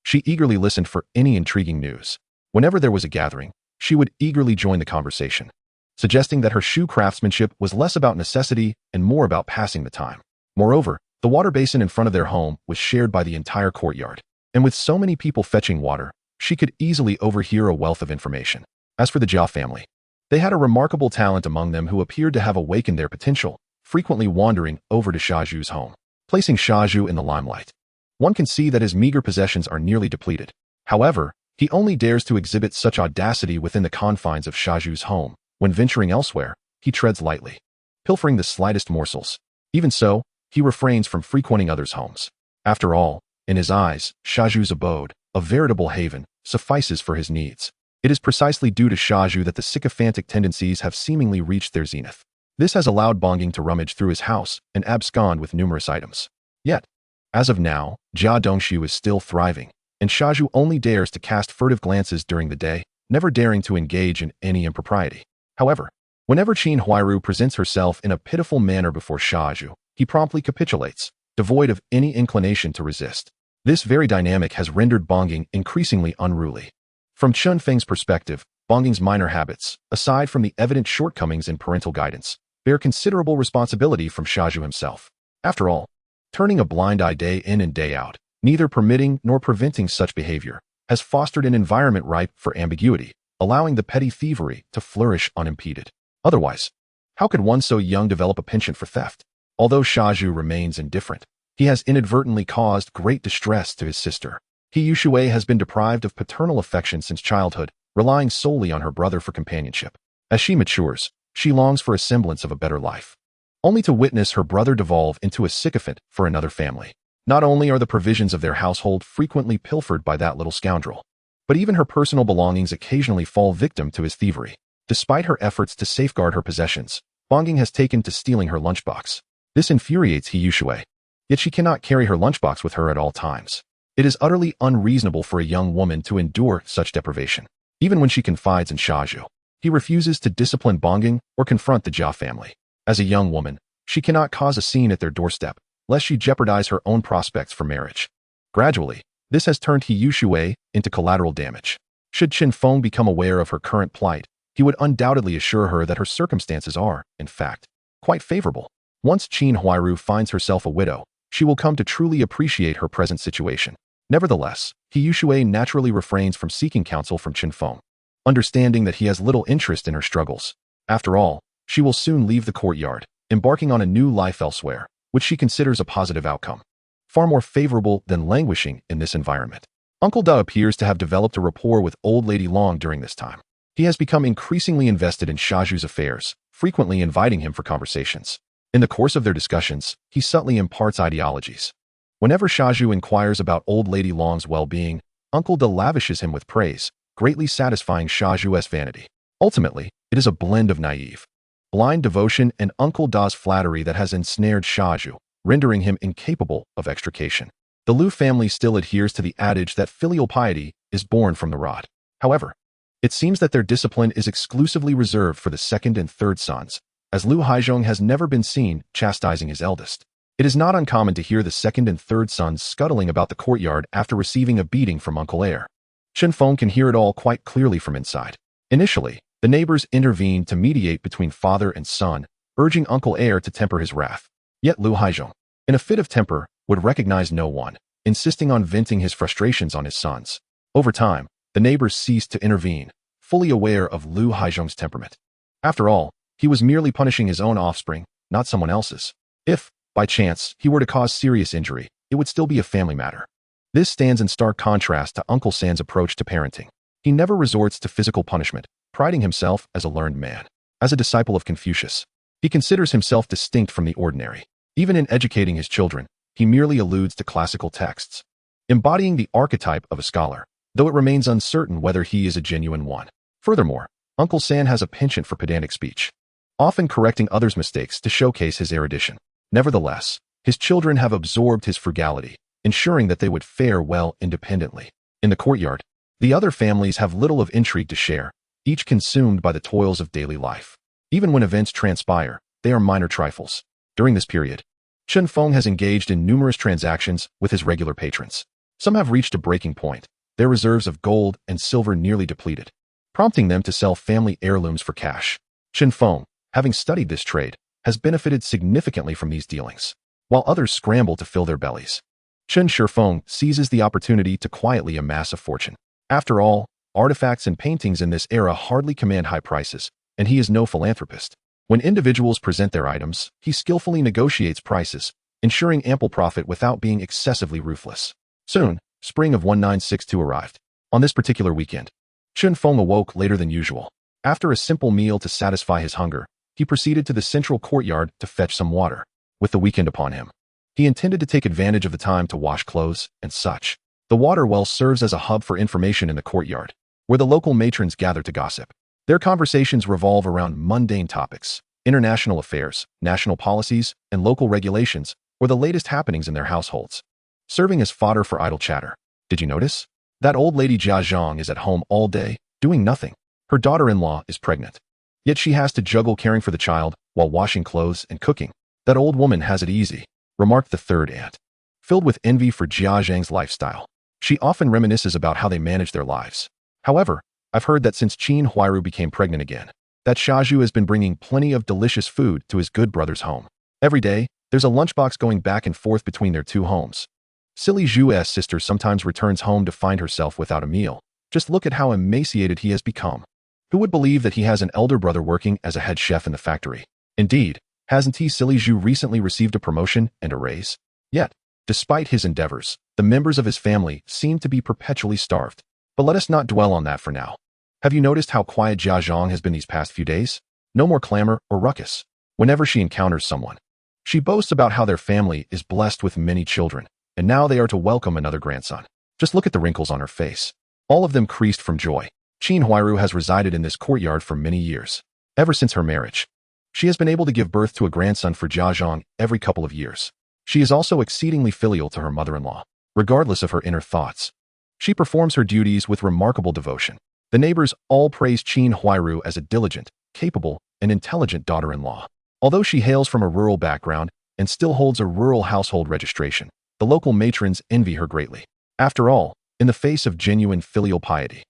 she eagerly listened for any intriguing news. Whenever there was a gathering, she would eagerly join the conversation, suggesting that her shoe craftsmanship was less about necessity and more about passing the time. Moreover, the water basin in front of their home was shared by the entire courtyard, and with so many people fetching water, she could easily overhear a wealth of information. As for the Jia family, they had a remarkable talent among them who appeared to have awakened their potential, frequently wandering over to Xia Zhu's home. Placing Xia Zhu in the limelight, one can see that his meager possessions are nearly depleted. However, he only dares to exhibit such audacity within the confines of Xia Zhu's home. When venturing elsewhere, he treads lightly, pilfering the slightest morsels. Even so, he refrains from frequenting others' homes. After all, in his eyes, Xia Zhu's abode, a veritable haven, suffices for his needs. It is precisely due to Xia Zhu that the sycophantic tendencies have seemingly reached their zenith. This has allowed Bongging to rummage through his house and abscond with numerous items. Yet, as of now, Jia Dongxiu is still thriving, and Xia Zhu only dares to cast furtive glances during the day, never daring to engage in any impropriety. However, whenever Huairu presents herself in a pitiful manner before Xia Zhu, he promptly capitulates, devoid of any inclination to resist. This very dynamic has rendered Bongging increasingly unruly. From Feng's perspective, Bongging's minor habits, aside from the evident shortcomings in parental guidance, bear considerable responsibility from Xia Zhu himself. After all, turning a blind eye day in and day out, neither permitting nor preventing such behavior, has fostered an environment ripe for ambiguity, allowing the petty thievery to flourish unimpeded. Otherwise, how could one so young develop a penchant for theft? Although Xia Zhu remains indifferent, he has inadvertently caused great distress to his sister. He Yushui has been deprived of paternal affection since childhood, relying solely on her brother for companionship. As she matures, she longs for a semblance of a better life, only to witness her brother devolve into a sycophant for another family. Not only are the provisions of their household frequently pilfered by that little scoundrel, but even her personal belongings occasionally fall victim to his thievery. Despite her efforts to safeguard her possessions, Bongging has taken to stealing her lunchbox. This infuriates He Yushui, yet she cannot carry her lunchbox with her at all times. It is utterly unreasonable for a young woman to endure such deprivation. Even when she confides in Xia Zhu, he refuses to discipline Bongging or confront the Jia family. As a young woman, she cannot cause a scene at their doorstep, lest she jeopardize her own prospects for marriage. Gradually, this has turned He Yushui into collateral damage. Should Feng become aware of her current plight, he would undoubtedly assure her that her circumstances are, in fact, quite favorable. Once Huairu finds herself a widow, she will come to truly appreciate her present situation. Nevertheless, He Yushui naturally refrains from seeking counsel from Feng, understanding that he has little interest in her struggles. After all, she will soon leave the courtyard, embarking on a new life elsewhere, which she considers a positive outcome, far more favorable than languishing in this environment. Uncle Da appears to have developed a rapport with old Lady Long during this time. He has become increasingly invested in Xia Zhu's affairs, frequently inviting him for conversations. In the course of their discussions, he subtly imparts ideologies. Whenever Xia Zhu inquires about old Lady Long's well-being, Uncle Da lavishes him with praise, greatly satisfying Xia Zhu's vanity. Ultimately, it is a blend of naive, blind devotion and Uncle Da's flattery that has ensnared Xia Zhu, rendering him incapable of extrication. The Liu family still adheres to the adage that filial piety is born from the rod. However, it seems that their discipline is exclusively reserved for the second and third sons, as Liu Haizhong has never been seen chastising his eldest. It is not uncommon to hear the second and third sons scuttling about the courtyard after receiving a beating from Uncle Heir. Feng can hear it all quite clearly from inside. Initially, the neighbors intervened to mediate between father and son, urging Uncle Heir to temper his wrath. Yet Liu Haizhong, in a fit of temper, would recognize no one, insisting on venting his frustrations on his sons. Over time, the neighbors ceased to intervene, fully aware of Liu Haizhong's temperament. After all, he was merely punishing his own offspring, not someone else's. If, by chance, he were to cause serious injury, it would still be a family matter. This stands in stark contrast to Uncle San's approach to parenting. He never resorts to physical punishment, priding himself as a learned man. As a disciple of Confucius, he considers himself distinct from the ordinary. Even in educating his children, he merely alludes to classical texts, embodying the archetype of a scholar, though it remains uncertain whether he is a genuine one. Furthermore, Uncle San has a penchant for pedantic speech, often correcting others' mistakes to showcase his erudition. Nevertheless, his children have absorbed his frugality, ensuring that they would fare well independently. In the courtyard, the other families have little of intrigue to share, each consumed by the toils of daily life. Even when events transpire, they are minor trifles. During this period, Feng has engaged in numerous transactions with his regular patrons. Some have reached a breaking point, their reserves of gold and silver nearly depleted, prompting them to sell family heirlooms for cash. Feng, having studied this trade, has benefited significantly from these dealings, while others scramble to fill their bellies. Feng seizes the opportunity to quietly amass a fortune. After all, artifacts and paintings in this era hardly command high prices, and he is no philanthropist. When individuals present their items, he skillfully negotiates prices, ensuring ample profit without being excessively ruthless. Soon, spring of 1962 arrived. On this particular weekend, Feng awoke later than usual. After a simple meal to satisfy his hunger, he proceeded to the central courtyard to fetch some water. With the weekend upon him, he intended to take advantage of the time to wash clothes and such. The water well serves as a hub for information in the courtyard, where the local matrons gather to gossip. Their conversations revolve around mundane topics, international affairs, national policies, and local regulations, or the latest happenings in their households, serving as fodder for idle chatter. Did you notice? That old lady Jia Zhang is at home all day, doing nothing. Her daughter-in-law is pregnant. Yet she has to juggle caring for the child while washing clothes and cooking. That old woman has it easy, remarked the third aunt, filled with envy for Jia Zhang's lifestyle. She often reminisces about how they manage their lives. However, I've heard that since Qin Huairu became pregnant again, that Shaju has been bringing plenty of delicious food to his good brother's home. Every day, there's a lunchbox going back and forth between their two homes. Silly Zhu's sister sometimes returns home to find herself without a meal. Just look at how emaciated he has become. Who would believe that he has an elder brother working as a head chef in the factory? Indeed, hasn't he, Silly Zhu, recently received a promotion and a raise? Yet, despite his endeavors, the members of his family seem to be perpetually starved. But let us not dwell on that for now. Have you noticed how quiet Jia Zhang has been these past few days? No more clamor or ruckus. Whenever she encounters someone, she boasts about how their family is blessed with many children, and now they are to welcome another grandson. Just look at the wrinkles on her face. All of them creased from joy. Qin Huairu has resided in this courtyard for many years. Ever since her marriage, she has been able to give birth to a grandson for Jia Zhang every couple of years. She is also exceedingly filial to her mother-in-law. Regardless of her inner thoughts, she performs her duties with remarkable devotion. The neighbors all praise Qin Huairu as a diligent, capable, and intelligent daughter-in-law. Although she hails from a rural background and still holds a rural household registration, the local matrons envy her greatly. After all, in the face of genuine filial piety,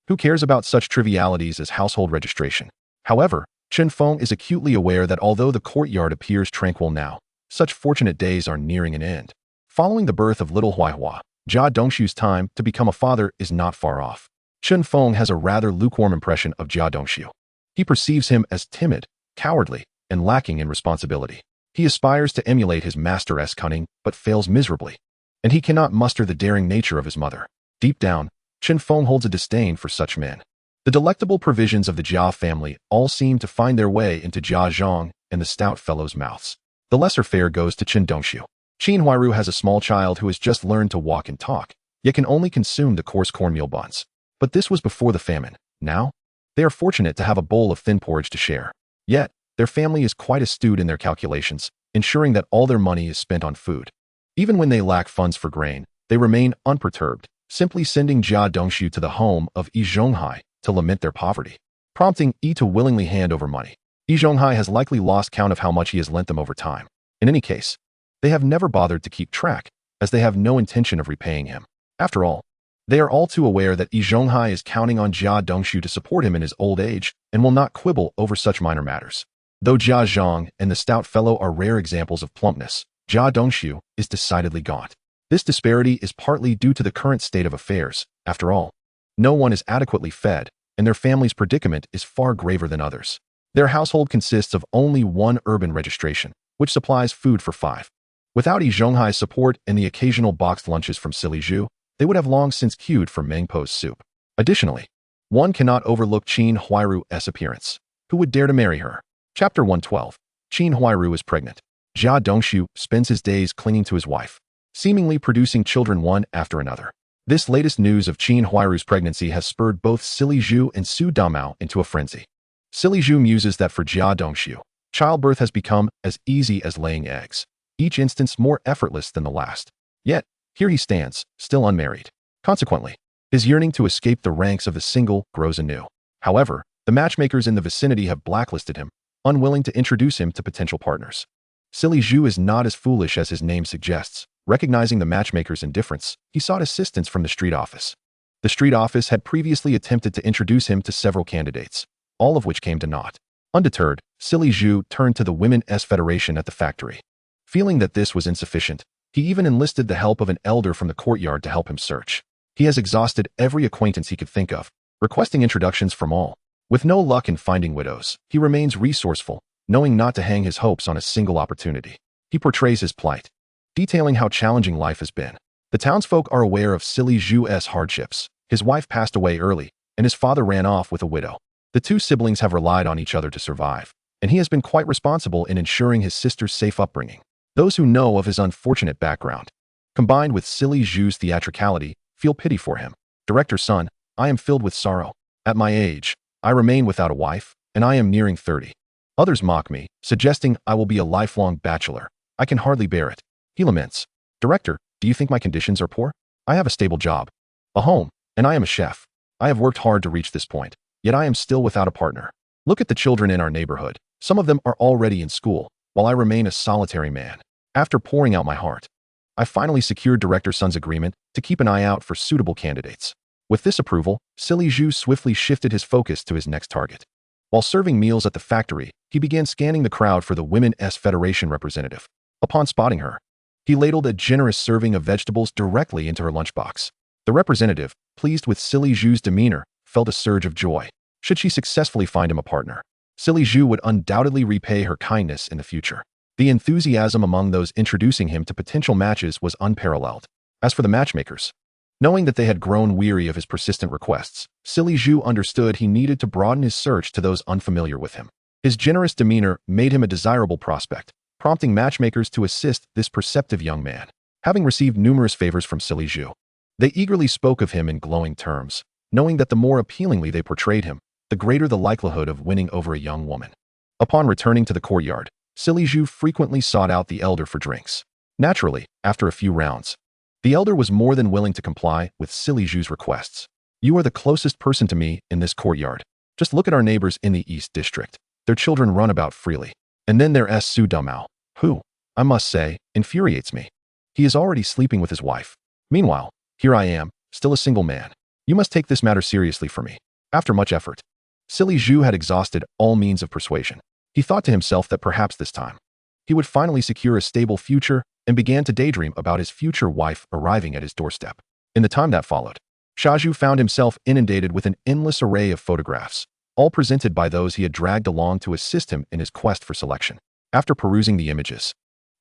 who cares about such trivialities as household registration? However, Feng is acutely aware that although the courtyard appears tranquil now, such fortunate days are nearing an end. Following the birth of little Huaihua, Jia Dongshu's time to become a father is not far off. Feng has a rather lukewarm impression of Jia Dongshu. He perceives him as timid, cowardly, and lacking in responsibility. He aspires to emulate his master's cunning, but fails miserably. And he cannot muster the daring nature of his mother. Deep down, Feng holds a disdain for such men. The delectable provisions of the Jia family all seem to find their way into Jia Zhang and the stout fellow's mouths. The lesser fare goes to Qin Dongshu. Qin Huairu has a small child who has just learned to walk and talk, yet can only consume the coarse cornmeal buns. But this was before the famine. Now, they are fortunate to have a bowl of thin porridge to share. Yet, their family is quite astute in their calculations, ensuring that all their money is spent on food. Even when they lack funds for grain, they remain unperturbed, simply sending Jia Dongshu to the home of Yi Zhonghai to lament their poverty, prompting Yi to willingly hand over money. Yi Zhonghai has likely lost count of how much he has lent them over time. In any case, they have never bothered to keep track, as they have no intention of repaying him. After all, they are all too aware that Yi Zhonghai is counting on Jia Dongshu to support him in his old age and will not quibble over such minor matters. Though Jia Zhang and the stout fellow are rare examples of plumpness, Jia Dongshu is decidedly gaunt. This disparity is partly due to the current state of affairs. After all, no one is adequately fed, and their family's predicament is far graver than others. Their household consists of only one urban registration, which supplies food for 5. Without Yi Zhonghai's support and the occasional boxed lunches from Silly Zhu, they would have long since queued for Mengpo's soup. Additionally, one cannot overlook Qin Huairu's appearance. Who would dare to marry her? Chapter 112. Qin Huairu is pregnant. Jia Dongshu spends his days clinging to his wife, seemingly producing children one after another. This latest news of Qin Huairu's pregnancy has spurred both Silly Zhu and Su Damao into a frenzy. Silly Zhu muses that for Jia Dongshu, childbirth has become as easy as laying eggs, each instance more effortless than the last. Yet, here he stands, still unmarried. Consequently, his yearning to escape the ranks of the single grows anew. However, the matchmakers in the vicinity have blacklisted him, unwilling to introduce him to potential partners. Silly Zhu is not as foolish as his name suggests. Recognizing the matchmaker's indifference, he sought assistance from the street office. The street office had previously attempted to introduce him to several candidates, all of which came to naught. Undeterred, Silly Zhu turned to the Women's Federation at the factory. Feeling that this was insufficient, he even enlisted the help of an elder from the courtyard to help him search. He has exhausted every acquaintance he could think of, requesting introductions from all. With no luck in finding widows, he remains resourceful, knowing not to hang his hopes on a single opportunity. He portrays his plight, detailing how challenging life has been. The townsfolk are aware of Silly Zhu's hardships. His wife passed away early, and his father ran off with a widow. The two siblings have relied on each other to survive, and he has been quite responsible in ensuring his sister's safe upbringing. Those who know of his unfortunate background, combined with Silly Zhu's theatricality, feel pity for him. Director's son, I am filled with sorrow. At my age, I remain without a wife, and I am nearing 30. Others mock me, suggesting I will be a lifelong bachelor. I can hardly bear it. He laments. Director, do you think my conditions are poor? I have a stable job, a home, and I am a chef. I have worked hard to reach this point, yet I am still without a partner. Look at the children in our neighborhood. Some of them are already in school, while I remain a solitary man. After pouring out my heart, I finally secured Director Sun's agreement to keep an eye out for suitable candidates. With this approval, Silly Zhu swiftly shifted his focus to his next target. While serving meals at the factory, he began scanning the crowd for the Women's Federation representative. Upon spotting her, he ladled a generous serving of vegetables directly into her lunchbox. The representative, pleased with Silly Zhu's demeanor, felt a surge of joy. Should she successfully find him a partner, Silly Zhu would undoubtedly repay her kindness in the future. The enthusiasm among those introducing him to potential matches was unparalleled. As for the matchmakers, knowing that they had grown weary of his persistent requests, Silly Zhu understood he needed to broaden his search to those unfamiliar with him. His generous demeanor made him a desirable prospect, prompting matchmakers to assist this perceptive young man. Having received numerous favors from Silly Zhu, they eagerly spoke of him in glowing terms, knowing that the more appealingly they portrayed him, the greater the likelihood of winning over a young woman. Upon returning to the courtyard, Silly Zhu frequently sought out the elder for drinks. Naturally, after a few rounds, the elder was more than willing to comply with Silly Zhu's requests. You are the closest person to me in this courtyard. Just look at our neighbors in the East District. Their children run about freely. And then there's Su Damao, who, I must say, infuriates me. He is already sleeping with his wife. Meanwhile, here I am, still a single man. You must take this matter seriously for me. After much effort, Silly Zhu had exhausted all means of persuasion. He thought to himself that perhaps this time, he would finally secure a stable future and began to daydream about his future wife arriving at his doorstep. In the time that followed, Shaju found himself inundated with an endless array of photographs, all presented by those he had dragged along to assist him in his quest for selection. After perusing the images,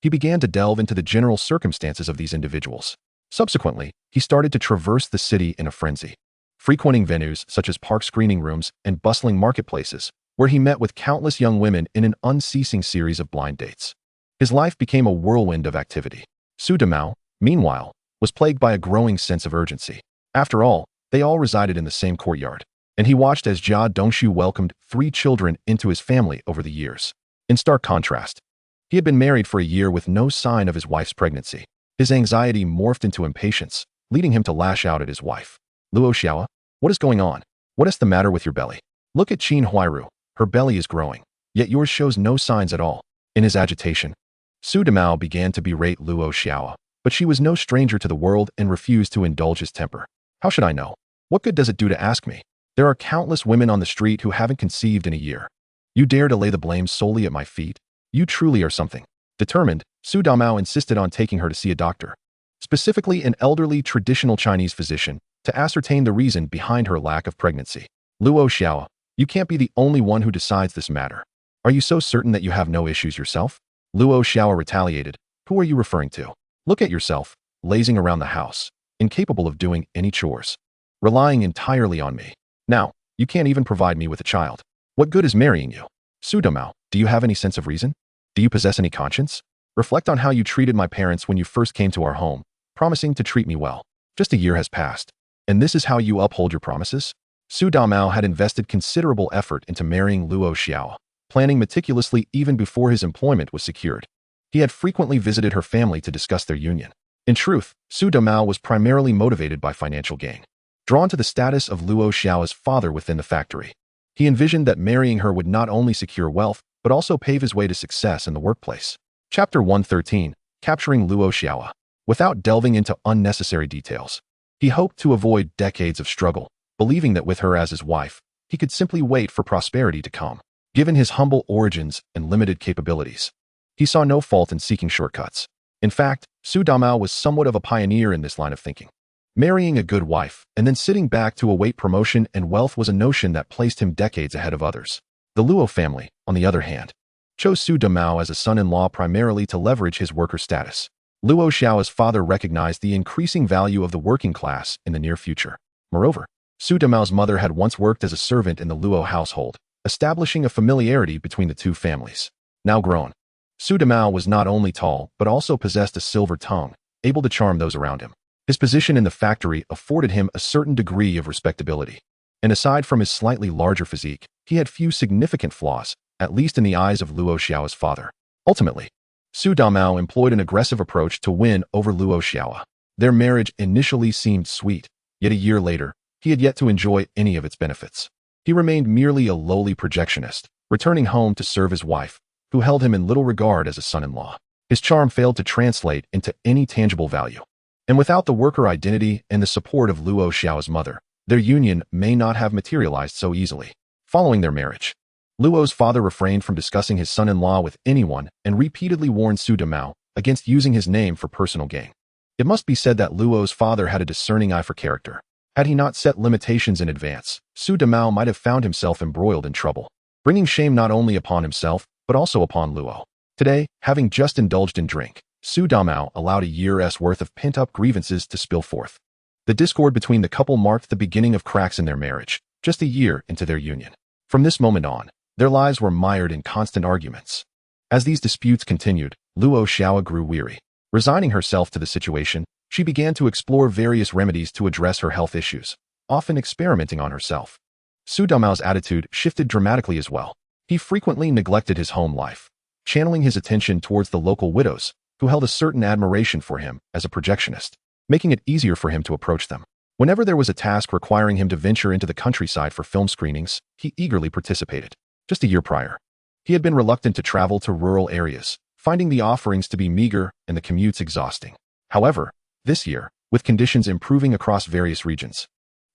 he began to delve into the general circumstances of these individuals. Subsequently, he started to traverse the city in a frenzy, frequenting venues such as park screening rooms and bustling marketplaces, where he met with countless young women in an unceasing series of blind dates. His life became a whirlwind of activity. Su Damao, meanwhile, was plagued by a growing sense of urgency. After all, they all resided in the same courtyard, and he watched as Jia Dongshu welcomed 3 children into his family over the years. In stark contrast, He had been married for a year with no sign of his wife's pregnancy. His anxiety morphed into impatience, leading him to lash out at his wife. Luo Xiao, what is going on? What is the matter with your belly? Look at Qin Huairu. Her belly is growing, yet yours shows no signs at all. In his agitation, Su Damao began to berate Luo Xiao, but she was no stranger to the world and refused to indulge his temper. How should I know? What good does it do to ask me? There are countless women on the street who haven't conceived in a year. You dare to lay the blame solely at my feet? You truly are something. Determined, Su Damao insisted on taking her to see a doctor, specifically an elderly traditional Chinese physician, to ascertain the reason behind her lack of pregnancy. Luo Xiao, you can't be the only one who decides this matter. Are you so certain that you have no issues yourself? Luo Xiao retaliated. Who are you referring to? Look at yourself, lazing around the house, incapable of doing any chores, relying entirely on me. Now, you can't even provide me with a child. What good is marrying you? Su Damao, do you have any sense of reason? Do you possess any conscience? Reflect on how you treated my parents when you first came to our home, promising to treat me well. Just a year has passed, and this is how you uphold your promises? Su Damao had invested considerable effort into marrying Luo Xiao, planning meticulously even before his employment was secured. He had frequently visited her family to discuss their union. In truth, Su Damao was primarily motivated by financial gain, drawn to the status of Luo Xiao's father within the factory. He envisioned that marrying her would not only secure wealth, but also pave his way to success in the workplace. Chapter 113, Capturing Luo Xiao. Without delving into unnecessary details, he hoped to avoid decades of struggle, believing that with her as his wife, he could simply wait for prosperity to come. Given his humble origins and limited capabilities, he saw no fault in seeking shortcuts. In fact, Su Damao was somewhat of a pioneer in this line of thinking. Marrying a good wife and then sitting back to await promotion and wealth was a notion that placed him decades ahead of others. The Luo family, on the other hand, chose Su Damao as a son-in-law primarily to leverage his worker status. Luo Xiao's father recognized the increasing value of the working class in the near future. Moreover, Su Damao's mother had once worked as a servant in the Luo household, establishing a familiarity between the two families. Now grown, Su Damao was not only tall but also possessed a silver tongue, able to charm those around him. His position in the factory afforded him a certain degree of respectability. And aside from his slightly larger physique, he had few significant flaws, at least in the eyes of Luo Xiao's father. Ultimately, Su Damao employed an aggressive approach to win over Luo Xiao. Their marriage initially seemed sweet, yet a year later, he had yet to enjoy any of its benefits. He remained merely a lowly projectionist, returning home to serve his wife, who held him in little regard as a son-in-law. His charm failed to translate into any tangible value. And without the worker identity and the support of Luo Xiao's mother, their union may not have materialized so easily. Following their marriage, Luo's father refrained from discussing his son-in-law with anyone and repeatedly warned Su Damao against using his name for personal gain. It must be said that Luo's father had a discerning eye for character. Had he not set limitations in advance, Su Damao might have found himself embroiled in trouble, bringing shame not only upon himself, but also upon Luo. Today, having just indulged in drink, Su Damao allowed a year's worth of pent-up grievances to spill forth. The discord between the couple marked the beginning of cracks in their marriage, just a year into their union. From this moment on, their lives were mired in constant arguments. As these disputes continued, Luo Xiao grew weary. Resigning herself to the situation, she began to explore various remedies to address her health issues, often experimenting on herself. Su Damao's attitude shifted dramatically as well. He frequently neglected his home life, channeling his attention towards the local widows, who held a certain admiration for him as a projectionist, making it easier for him to approach them. Whenever there was a task requiring him to venture into the countryside for film screenings, he eagerly participated. Just a year prior, he had been reluctant to travel to rural areas, finding the offerings to be meager and the commutes exhausting. However, this year, with conditions improving across various regions,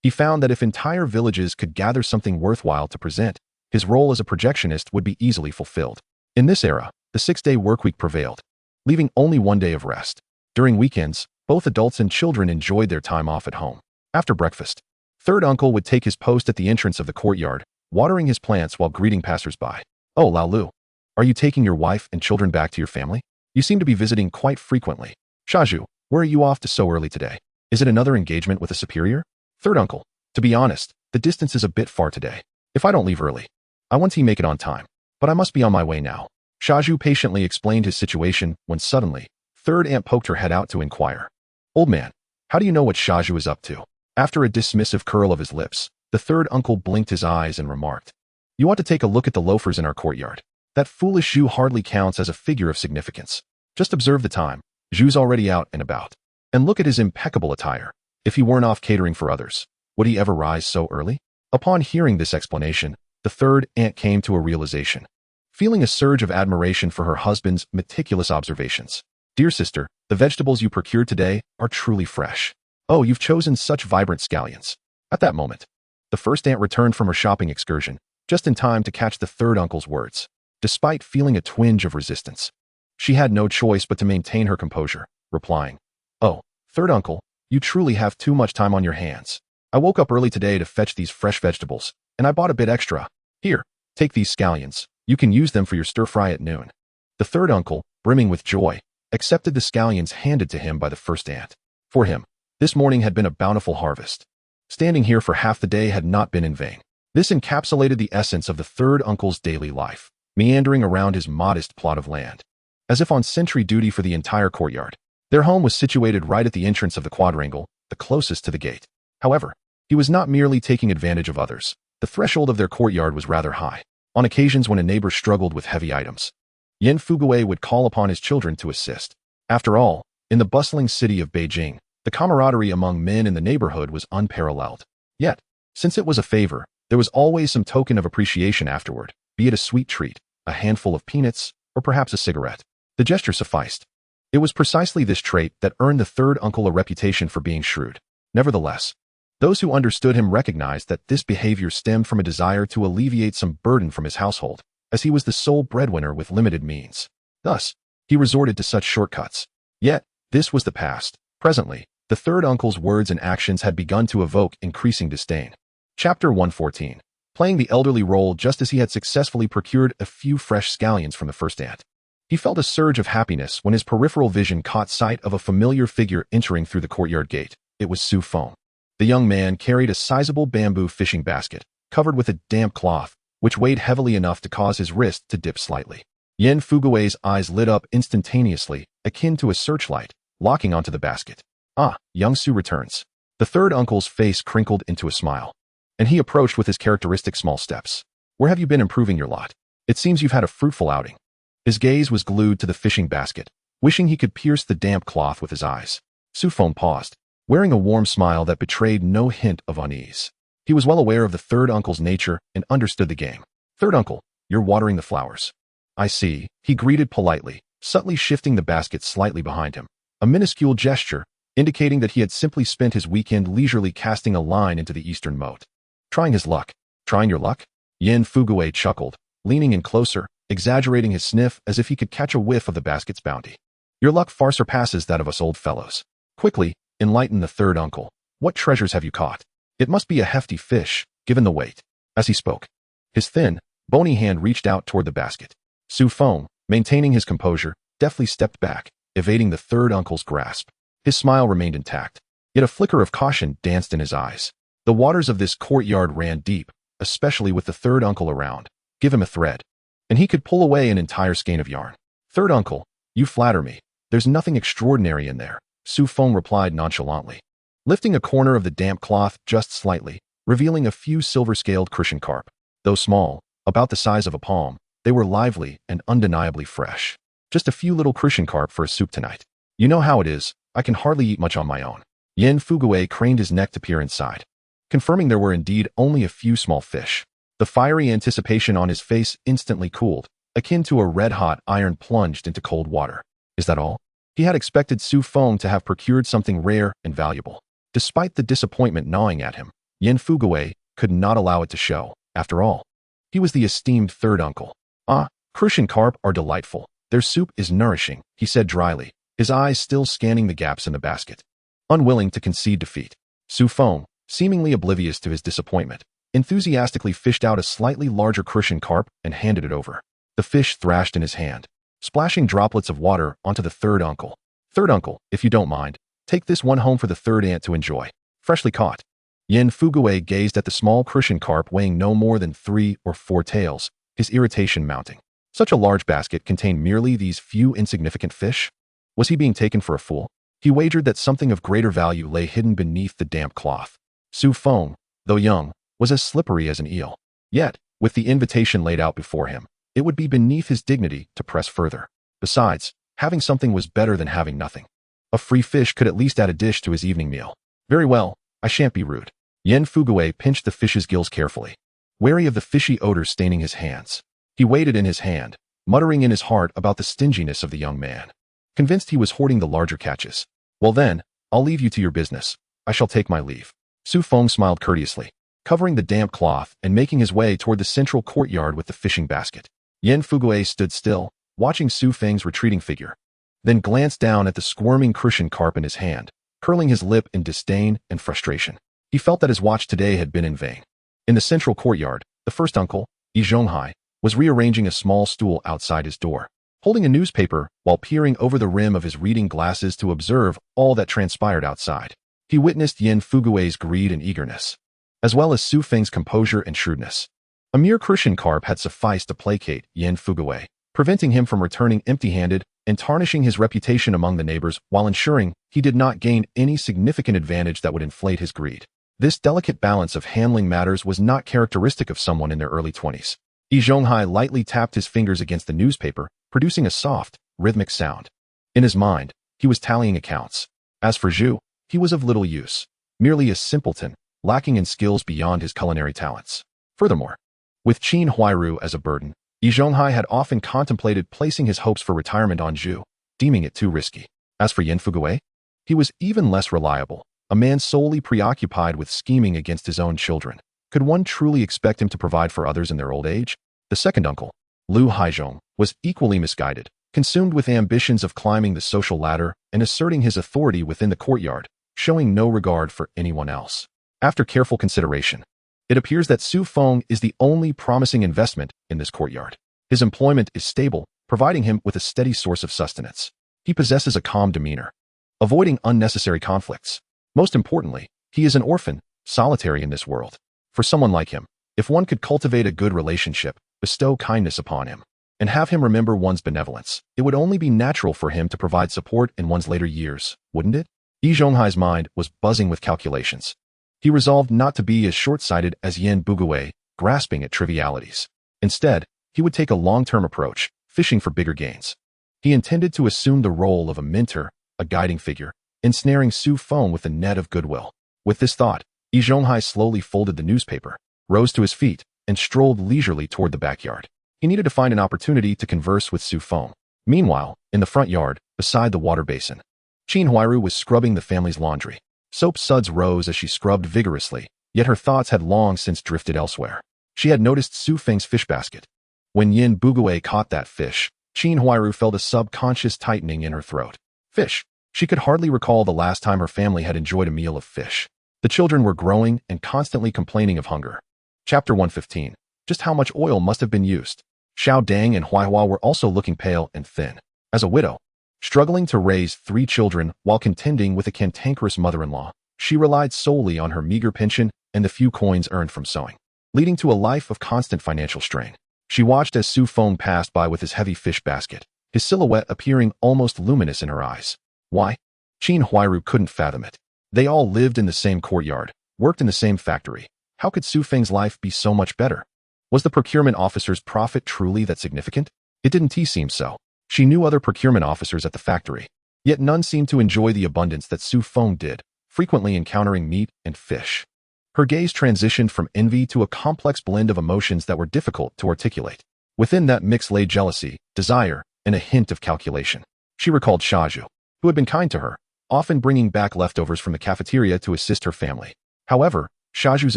he found that if entire villages could gather something worthwhile to present, his role as a projectionist would be easily fulfilled. In this era, the 6-day workweek prevailed, leaving only one day of rest. During weekends, both adults and children enjoyed their time off at home. After breakfast, third uncle would take his post at the entrance of the courtyard, watering his plants while greeting passers-by. Oh, Lao Lu, are you taking your wife and children back to your family? You seem to be visiting quite frequently. Shaju, where are you off to so early today? Is it another engagement with a superior? Third uncle, to be honest, the distance is a bit far today. If I don't leave early, I want to make it on time, but I must be on my way now. Shaju patiently explained his situation when suddenly, third aunt poked her head out to inquire. Old man, how do you know what Shaju is up to? After a dismissive curl of his lips, the third uncle blinked his eyes and remarked, You ought to take a look at the loafers in our courtyard. That foolish Zhu hardly counts as a figure of significance. Just observe the time. Zhu's already out and about. And look at his impeccable attire. If he weren't off catering for others, would he ever rise so early? Upon hearing this explanation, the third aunt came to a realization, feeling a surge of admiration for her husband's meticulous observations. Dear sister, the vegetables you procured today are truly fresh. Oh, you've chosen such vibrant scallions. At that moment, the first aunt returned from her shopping excursion, just in time to catch the third uncle's words. Despite feeling a twinge of resistance, she had no choice but to maintain her composure, replying, "Oh, third uncle, you truly have too much time on your hands. I woke up early today to fetch these fresh vegetables, and I bought a bit extra. Here, take these scallions. You can use them for your stir-fry at noon." The third uncle, brimming with joy, accepted the scallions handed to him by the first aunt. For him, this morning had been a bountiful harvest. Standing here for half the day had not been in vain. This encapsulated the essence of the third uncle's daily life, meandering around his modest plot of land. As if on sentry duty for the entire courtyard, their home was situated right at the entrance of the quadrangle, the closest to the gate. However, he was not merely taking advantage of others. The threshold of their courtyard was rather high. On occasions when a neighbor struggled with heavy items, Yin Fugui would call upon his children to assist. After all, in the bustling city of Beijing, the camaraderie among men in the neighborhood was unparalleled. Yet, since it was a favor, there was always some token of appreciation afterward, be it a sweet treat, a handful of peanuts, or perhaps a cigarette. The gesture sufficed. It was precisely this trait that earned the third uncle a reputation for being shrewd. Nevertheless, those who understood him recognized that this behavior stemmed from a desire to alleviate some burden from his household, as he was the sole breadwinner with limited means. Thus, he resorted to such shortcuts. Yet, this was the past. Presently, the third uncle's words and actions had begun to evoke increasing disdain. Chapter 114. Playing the elderly role just as he had successfully procured a few fresh scallions from the first aunt. He felt a surge of happiness when his peripheral vision caught sight of a familiar figure entering through the courtyard gate. It was Feng. The young man carried a sizable bamboo fishing basket, covered with a damp cloth, which weighed heavily enough to cause his wrist to dip slightly. Yin Fugui's eyes lit up instantaneously, akin to a searchlight, locking onto the basket. Ah, young Su returns. The third uncle's face crinkled into a smile, and he approached with his characteristic small steps. Where have you been improving your lot? It seems you've had a fruitful outing. His gaze was glued to the fishing basket, wishing he could pierce the damp cloth with his eyes. Feng paused, wearing a warm smile that betrayed no hint of unease. He was well aware of the third uncle's nature and understood the game. Third uncle, you're watering the flowers. I see, he greeted politely, subtly shifting the basket slightly behind him. A minuscule gesture, indicating that he had simply spent his weekend leisurely casting a line into the eastern moat. Trying his luck. Trying your luck? Yin Fugui chuckled, leaning in closer, exaggerating his sniff as if he could catch a whiff of the basket's bounty. Your luck far surpasses that of us old fellows. Quickly, enlighten the third uncle. What treasures have you caught? It must be a hefty fish, given the weight. As he spoke, his thin, bony hand reached out toward the basket. Feng, maintaining his composure, deftly stepped back, evading the third uncle's grasp. His smile remained intact, yet a flicker of caution danced in his eyes. The waters of this courtyard ran deep, especially with the third uncle around. Give him a thread, and he could pull away an entire skein of yarn. Third uncle, you flatter me. There's nothing extraordinary in there, Feng replied nonchalantly, lifting a corner of the damp cloth just slightly, revealing a few silver-scaled crucian carp. Though small, about the size of a palm, they were lively and undeniably fresh. Just a few little crucian carp for a soup tonight. You know how it is, I can hardly eat much on my own. Yin Fugui craned his neck to peer inside, confirming there were indeed only a few small fish. The fiery anticipation on his face instantly cooled, akin to a red-hot iron plunged into cold water. Is that all? He had expected Feng to have procured something rare and valuable. Despite the disappointment gnawing at him, Yin Fugui could not allow it to show. After all, he was the esteemed third uncle. Ah, crucian carp are delightful. Their soup is nourishing, he said dryly, his eyes still scanning the gaps in the basket. Unwilling to concede defeat, Feng, seemingly oblivious to his disappointment, enthusiastically fished out a slightly larger crucian carp and handed it over. The fish thrashed in his hand, splashing droplets of water onto the third uncle. Third uncle, if you don't mind, take this one home for the third aunt to enjoy. Freshly caught. Yin Fugui gazed at the small crucian carp weighing no more than 3 or 4 taels, his irritation mounting. Such a large basket contained merely these few insignificant fish? Was he being taken for a fool? He wagered that something of greater value lay hidden beneath the damp cloth. Feng, though young, was as slippery as an eel. Yet, with the invitation laid out before him, it would be beneath his dignity to press further. Besides, having something was better than having nothing. A free fish could at least add a dish to his evening meal. Very well, I shan't be rude. Yen Fugui pinched the fish's gills carefully, wary of the fishy odor staining his hands. He weighed it in his hand, muttering in his heart about the stinginess of the young man. Convinced he was hoarding the larger catches. Well then, I'll leave you to your business. I shall take my leave. Su Feng smiled courteously, covering the damp cloth and making his way toward the central courtyard with the fishing basket. Yen Fugui stood still, watching Su Feng's retreating figure, then glanced down at the squirming crucian carp in his hand, curling his lip in disdain and frustration. He felt that his watch today had been in vain. In the central courtyard, the first uncle, Yi Zhonghai, was rearranging a small stool outside his door, holding a newspaper while peering over the rim of his reading glasses to observe all that transpired outside. He witnessed Yen Fugui's greed and eagerness, as well as Su Feng's composure and shrewdness. A mere crucian carp had sufficed to placate Yen Fugui, preventing him from returning empty-handed and tarnishing his reputation among the neighbors while ensuring he did not gain any significant advantage that would inflate his greed. This delicate balance of handling matters was not characteristic of someone in their early 20s. Yi Zhonghai lightly tapped his fingers against the newspaper, producing a soft, rhythmic sound. In his mind, he was tallying accounts. As for Zhu, he was of little use, merely a simpleton, lacking in skills beyond his culinary talents. Furthermore, with Qin Huairu as a burden, Yi Zhonghai had often contemplated placing his hopes for retirement on Zhu, deeming it too risky. As for Yen Fugui, he was even less reliable, a man solely preoccupied with scheming against his own children. Could one truly expect him to provide for others in their old age? The second uncle, Lu Haizhong, was equally misguided, consumed with ambitions of climbing the social ladder and asserting his authority within the courtyard, showing no regard for anyone else. After careful consideration, it appears that Su Feng is the only promising investment in this courtyard. His employment is stable, providing him with a steady source of sustenance. He possesses a calm demeanor, avoiding unnecessary conflicts. Most importantly, he is an orphan, solitary in this world. For someone like him, if one could cultivate a good relationship, bestow kindness upon him, and have him remember one's benevolence, it would only be natural for him to provide support in one's later years, wouldn't it? Yi Zhonghai's mind was buzzing with calculations. He resolved not to be as short-sighted as Yen Fugui, grasping at trivialities. Instead, he would take a long-term approach, fishing for bigger gains. He intended to assume the role of a mentor, a guiding figure, ensnaring Su Feng with a net of goodwill. With this thought, Yi Zhonghai slowly folded the newspaper, rose to his feet, and strolled leisurely toward the backyard. He needed to find an opportunity to converse with Su Feng. Meanwhile, in the front yard, beside the water basin, Qin Huairu was scrubbing the family's laundry. Soap suds rose as she scrubbed vigorously, yet her thoughts had long since drifted elsewhere. She had noticed Su Feng's fish basket. When Yen Fugui caught that fish, Qin Huairu felt a subconscious tightening in her throat. Fish. She could hardly recall the last time her family had enjoyed a meal of fish. The children were growing and constantly complaining of hunger. Chapter 115. Just how much oil must have been used. Xiao Dang and Huaihua were also looking pale and thin. As a widow, struggling to raise 3 children while contending with a cantankerous mother-in-law, she relied solely on her meager pension and the few coins earned from sewing, leading to a life of constant financial strain. She watched as Su Feng passed by with his heavy fish basket, his silhouette appearing almost luminous in her eyes. Why? Qin Huairu couldn't fathom it. They all lived in the same courtyard, worked in the same factory. How could Su Feng's life be so much better? Was the procurement officer's profit truly that significant? It didn't seem so. She knew other procurement officers at the factory, yet none seemed to enjoy the abundance that Su Feng did, frequently encountering meat and fish. Her gaze transitioned from envy to a complex blend of emotions that were difficult to articulate. Within that mix lay jealousy, desire, and a hint of calculation. She recalled Shaju, who had been kind to her, often bringing back leftovers from the cafeteria to assist her family. However, Shaju's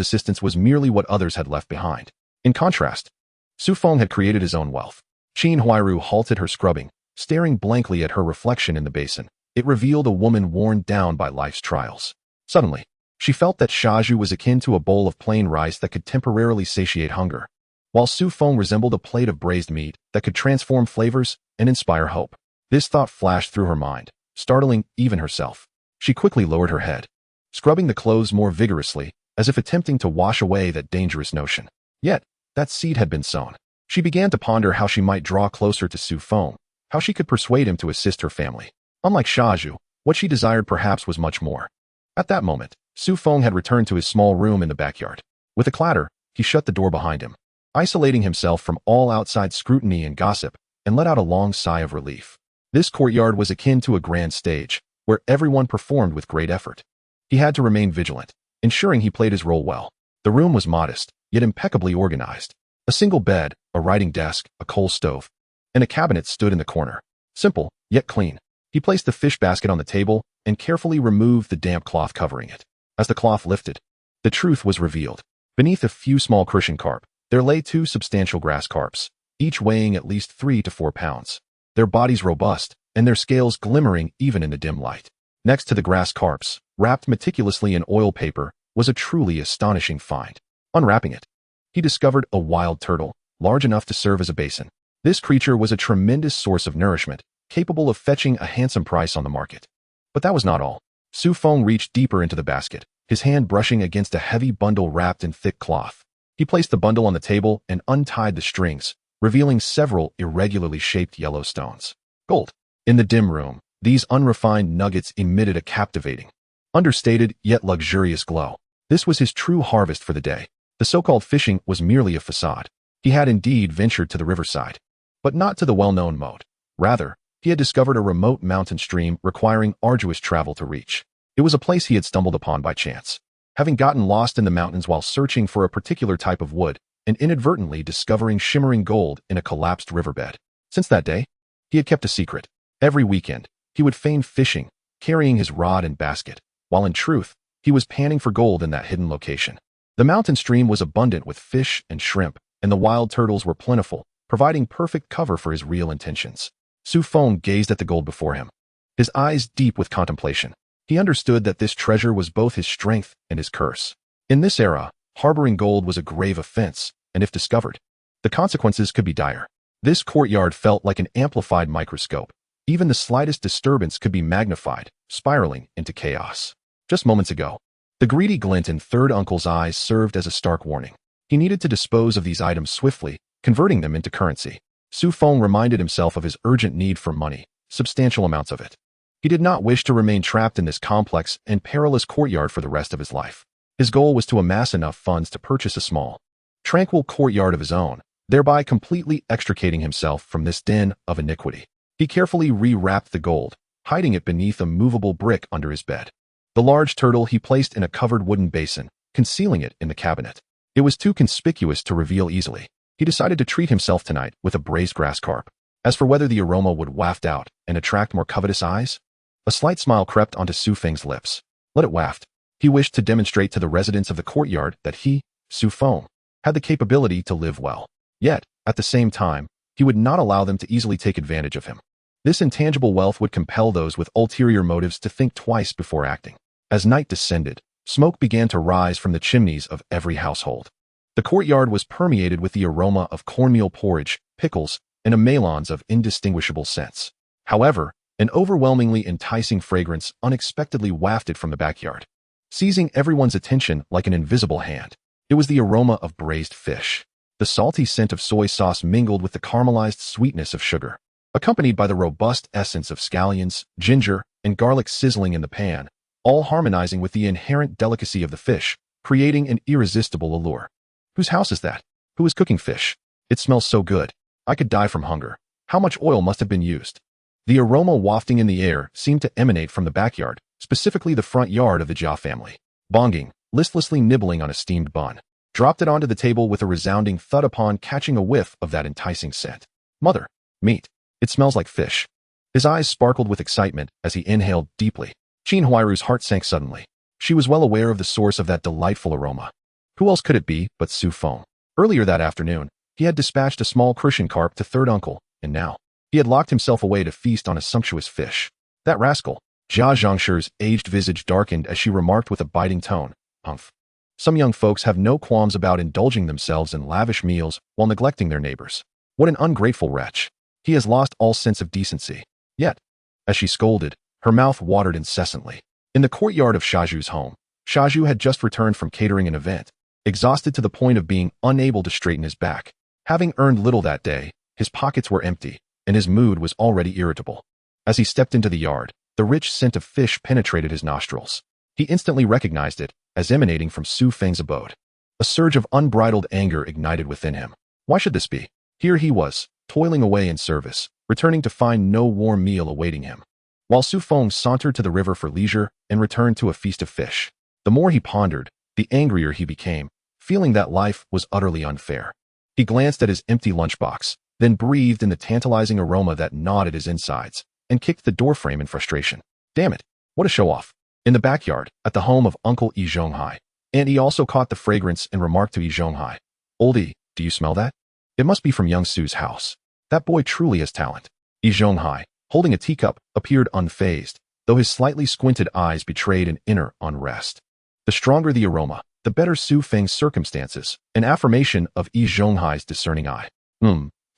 assistance was merely what others had left behind. In contrast, Su Feng had created his own wealth. Qin Huairu halted her scrubbing, staring blankly at her reflection in the basin. It revealed a woman worn down by life's trials. Suddenly, she felt that Shaju was akin to a bowl of plain rice that could temporarily satiate hunger, while Su Feng resembled a plate of braised meat that could transform flavors and inspire hope. This thought flashed through her mind, startling even herself. She quickly lowered her head, scrubbing the clothes more vigorously, as if attempting to wash away that dangerous notion. Yet, that seed had been sown. She began to ponder how she might draw closer to Su Feng, how she could persuade him to assist her family. Unlike Shaju, what she desired perhaps was much more. At that moment, Su Feng had returned to his small room in the backyard. With a clatter, he shut the door behind him. isolating himself from all outside scrutiny and gossip, and let out a long sigh of relief. This courtyard was akin to a grand stage, where everyone performed with great effort. He had to remain vigilant, ensuring he played his role well. The room was modest, yet impeccably organized. A single bed, a writing desk, a coal stove, and a cabinet stood in the corner. Simple, yet clean. He placed the fish basket on the table and carefully removed the damp cloth covering it. As the cloth lifted, the truth was revealed. Beneath a few small crucian carp, there lay 2 substantial grass carps, each weighing at least 3 to 4 pounds. Their bodies robust, and their scales glimmering even in the dim light. Next to the grass carps, wrapped meticulously in oil paper, was a truly astonishing find. Unwrapping it, he discovered a wild turtle, large enough to serve as a basin. This creature was a tremendous source of nourishment, capable of fetching a handsome price on the market. But that was not all. Feng reached deeper into the basket, his hand brushing against a heavy bundle wrapped in thick cloth. He placed the bundle on the table and untied the strings, revealing several irregularly shaped yellow stones. Gold. In the dim room, these unrefined nuggets emitted a captivating, understated yet luxurious glow. This was his true harvest for the day. The so-called fishing was merely a facade. He had indeed ventured to the riverside, but not to the well-known moat. Rather, he had discovered a remote mountain stream requiring arduous travel to reach. It was a place he had stumbled upon by chance, having gotten lost in the mountains while searching for a particular type of wood and inadvertently discovering shimmering gold in a collapsed riverbed. Since that day, he had kept a secret. Every weekend, he would feign fishing, carrying his rod and basket, while in truth, he was panning for gold in that hidden location. The mountain stream was abundant with fish and shrimp, and the wild turtles were plentiful, providing perfect cover for his real intentions. Feng gazed at the gold before him, his eyes deep with contemplation. He understood that this treasure was both his strength and his curse. In this era, harboring gold was a grave offense, and if discovered, the consequences could be dire. This courtyard felt like an amplified microscope. Even the slightest disturbance could be magnified, spiraling into chaos. Just moments ago, the greedy glint in third uncle's eyes served as a stark warning. He needed to dispose of these items swiftly, converting them into currency. Feng reminded himself of his urgent need for money, substantial amounts of it. He did not wish to remain trapped in this complex and perilous courtyard for the rest of his life. His goal was to amass enough funds to purchase a small, tranquil courtyard of his own, thereby completely extricating himself from this den of iniquity. He carefully re-wrapped the gold, hiding it beneath a movable brick under his bed. The large turtle he placed in a covered wooden basin, concealing it in the cabinet. It was too conspicuous to reveal easily. He decided to treat himself tonight with a braised grass carp. As for whether the aroma would waft out and attract more covetous eyes, a slight smile crept onto Feng's lips. Let it waft. He wished to demonstrate to the residents of the courtyard that he, Feng, had the capability to live well. Yet, at the same time, he would not allow them to easily take advantage of him. This intangible wealth would compel those with ulterior motives to think twice before acting. As night descended, smoke began to rise from the chimneys of every household. The courtyard was permeated with the aroma of cornmeal porridge, pickles, and a melons of indistinguishable scents. However, an overwhelmingly enticing fragrance unexpectedly wafted from the backyard, seizing everyone's attention like an invisible hand. It was the aroma of braised fish. The salty scent of soy sauce mingled with the caramelized sweetness of sugar, accompanied by the robust essence of scallions, ginger, and garlic sizzling in the pan, all harmonizing with the inherent delicacy of the fish, creating an irresistible allure. Whose house is that? Who is cooking fish? It smells so good. I could die from hunger. How much oil must have been used? The aroma wafting in the air seemed to emanate from the backyard, specifically the front yard of the Jia family. Bonging, listlessly nibbling on a steamed bun, dropped it onto the table with a resounding thud upon catching a whiff of that enticing scent. Mother, meat. It smells like fish. His eyes sparkled with excitement as he inhaled deeply. Qin Huairu's heart sank suddenly. She was well aware of the source of that delightful aroma. Who else could it be but Feng? Earlier that afternoon, he had dispatched a small crucian carp to third uncle, and now, he had locked himself away to feast on a sumptuous fish. That rascal. Jia Zhongshi's aged visage darkened as she remarked with a biting tone, "Humph. Some young folks have no qualms about indulging themselves in lavish meals while neglecting their neighbors. What an ungrateful wretch. He has lost all sense of decency." Yet, as she scolded, her mouth watered incessantly. In the courtyard of Shaju's home, Shaju had just returned from catering an event, exhausted to the point of being unable to straighten his back. Having earned little that day, his pockets were empty, and his mood was already irritable. As he stepped into the yard, the rich scent of fish penetrated his nostrils. He instantly recognized it as emanating from Feng's abode. A surge of unbridled anger ignited within him. Why should this be? Here he was, toiling away in service, returning to find no warm meal awaiting him. While Su Feng sauntered to the river for leisure and returned to a feast of fish. The more he pondered, the angrier he became, feeling that life was utterly unfair. He glanced at his empty lunchbox, then breathed in the tantalizing aroma that gnawed at his insides, and kicked the doorframe in frustration. Damn it, what a show-off. In the backyard, at the home of Uncle Yi Zhonghai, and he also caught the fragrance and remarked to Yi Zhonghai, "Oldie, do you smell that? It must be from young Su's house. That boy truly has talent." Yi Zhonghai, holding a teacup, appeared unfazed, though his slightly squinted eyes betrayed an inner unrest. The stronger the aroma, the better Su Feng's circumstances, an affirmation of Yi Zhonghai's discerning eye.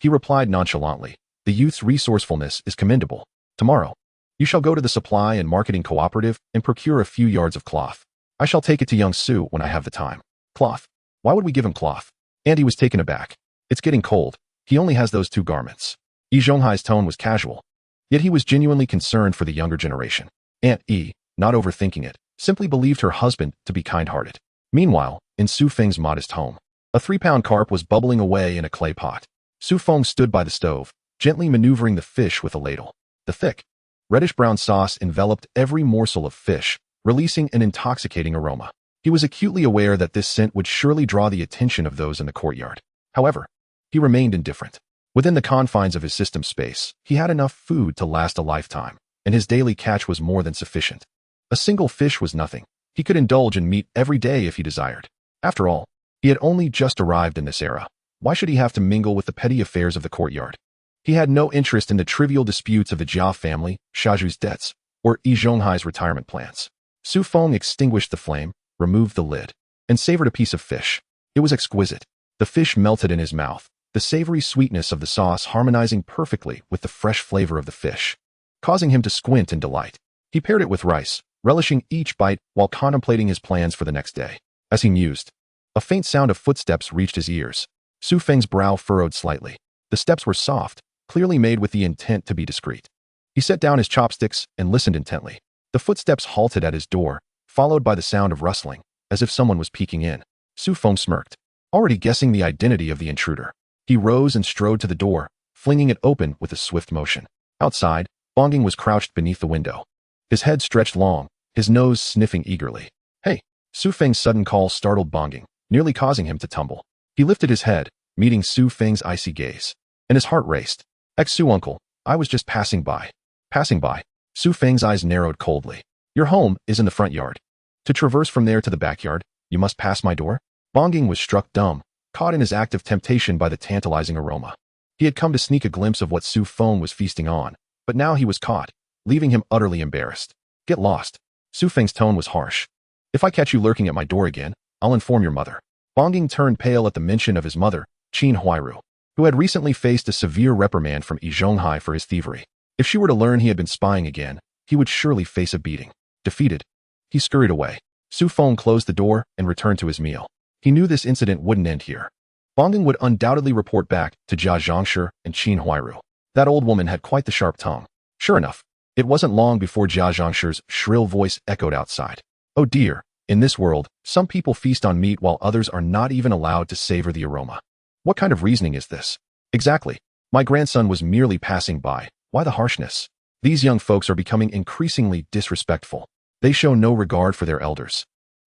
He replied nonchalantly, "The youth's resourcefulness is commendable. Tomorrow, you shall go to the supply and marketing cooperative and procure a few yards of cloth. I shall take it to young Su when I have the time." Cloth? Why would we give him cloth? And he was taken aback. It's getting cold. He only has those 2 garments. Yi Zhonghai's tone was casual, yet he was genuinely concerned for the younger generation. Aunt Yi, not overthinking it, simply believed her husband to be kind-hearted. Meanwhile, in Su Feng's modest home, a 3-pound carp was bubbling away in a clay pot. Su Feng stood by the stove, gently maneuvering the fish with a ladle. The thick, reddish-brown sauce enveloped every morsel of fish, releasing an intoxicating aroma. He was acutely aware that this scent would surely draw the attention of those in the courtyard. However, he remained indifferent. Within the confines of his system space, he had enough food to last a lifetime, and his daily catch was more than sufficient. A single fish was nothing. He could indulge in meat every day if he desired. After all, he had only just arrived in this era. Why should he have to mingle with the petty affairs of the courtyard? He had no interest in the trivial disputes of the Jia family, Shaju's debts, or Yi Zhonghai's retirement plans. Su Feng extinguished the flame, removed the lid, and savored a piece of fish. It was exquisite. The fish melted in his mouth, the savory sweetness of the sauce harmonizing perfectly with the fresh flavor of the fish, causing him to squint in delight. He paired it with rice, relishing each bite while contemplating his plans for the next day. As he mused, a faint sound of footsteps reached his ears. Su Feng's brow furrowed slightly. The steps were soft, clearly made with the intent to be discreet. He set down his chopsticks and listened intently. The footsteps halted at his door, followed by the sound of rustling, as if someone was peeking in. Su Feng smirked, already guessing the identity of the intruder. He rose and strode to the door, flinging it open with a swift motion. Outside, Bongging was crouched beneath the window. His head stretched long, his nose sniffing eagerly. "Hey!" Su Feng's sudden call startled Bongging, nearly causing him to tumble. He lifted his head, meeting Su Feng's icy gaze, and his heart raced. "Ex-Su uncle, I was just passing by." "Passing by?" Su Feng's eyes narrowed coldly. "Your home is in the front yard. To traverse from there to the backyard, you must pass my door?" Bongging was struck dumb, caught in his act of temptation by the tantalizing aroma. He had come to sneak a glimpse of what Su Feng was feasting on, but now he was caught, leaving him utterly embarrassed. "Get lost." Su Feng's tone was harsh. "If I catch you lurking at my door again, I'll inform your mother." Bongging turned pale at the mention of his mother, Qin Huairu, who had recently faced a severe reprimand from Yi Zhonghai for his thievery. If she were to learn he had been spying again, he would surely face a beating. Defeated, he scurried away. Su Feng closed the door and returned to his meal. He knew this incident wouldn't end here. Bongging would undoubtedly report back to Jia Zhangshi and Qin Huairu. That old woman had quite the sharp tongue. Sure enough, it wasn't long before Jia Zhangshi's shrill voice echoed outside. "Oh dear, in this world, some people feast on meat while others are not even allowed to savor the aroma. What kind of reasoning is this?" "Exactly. My grandson was merely passing by. Why the harshness? These young folks are becoming increasingly disrespectful. They show no regard for their elders."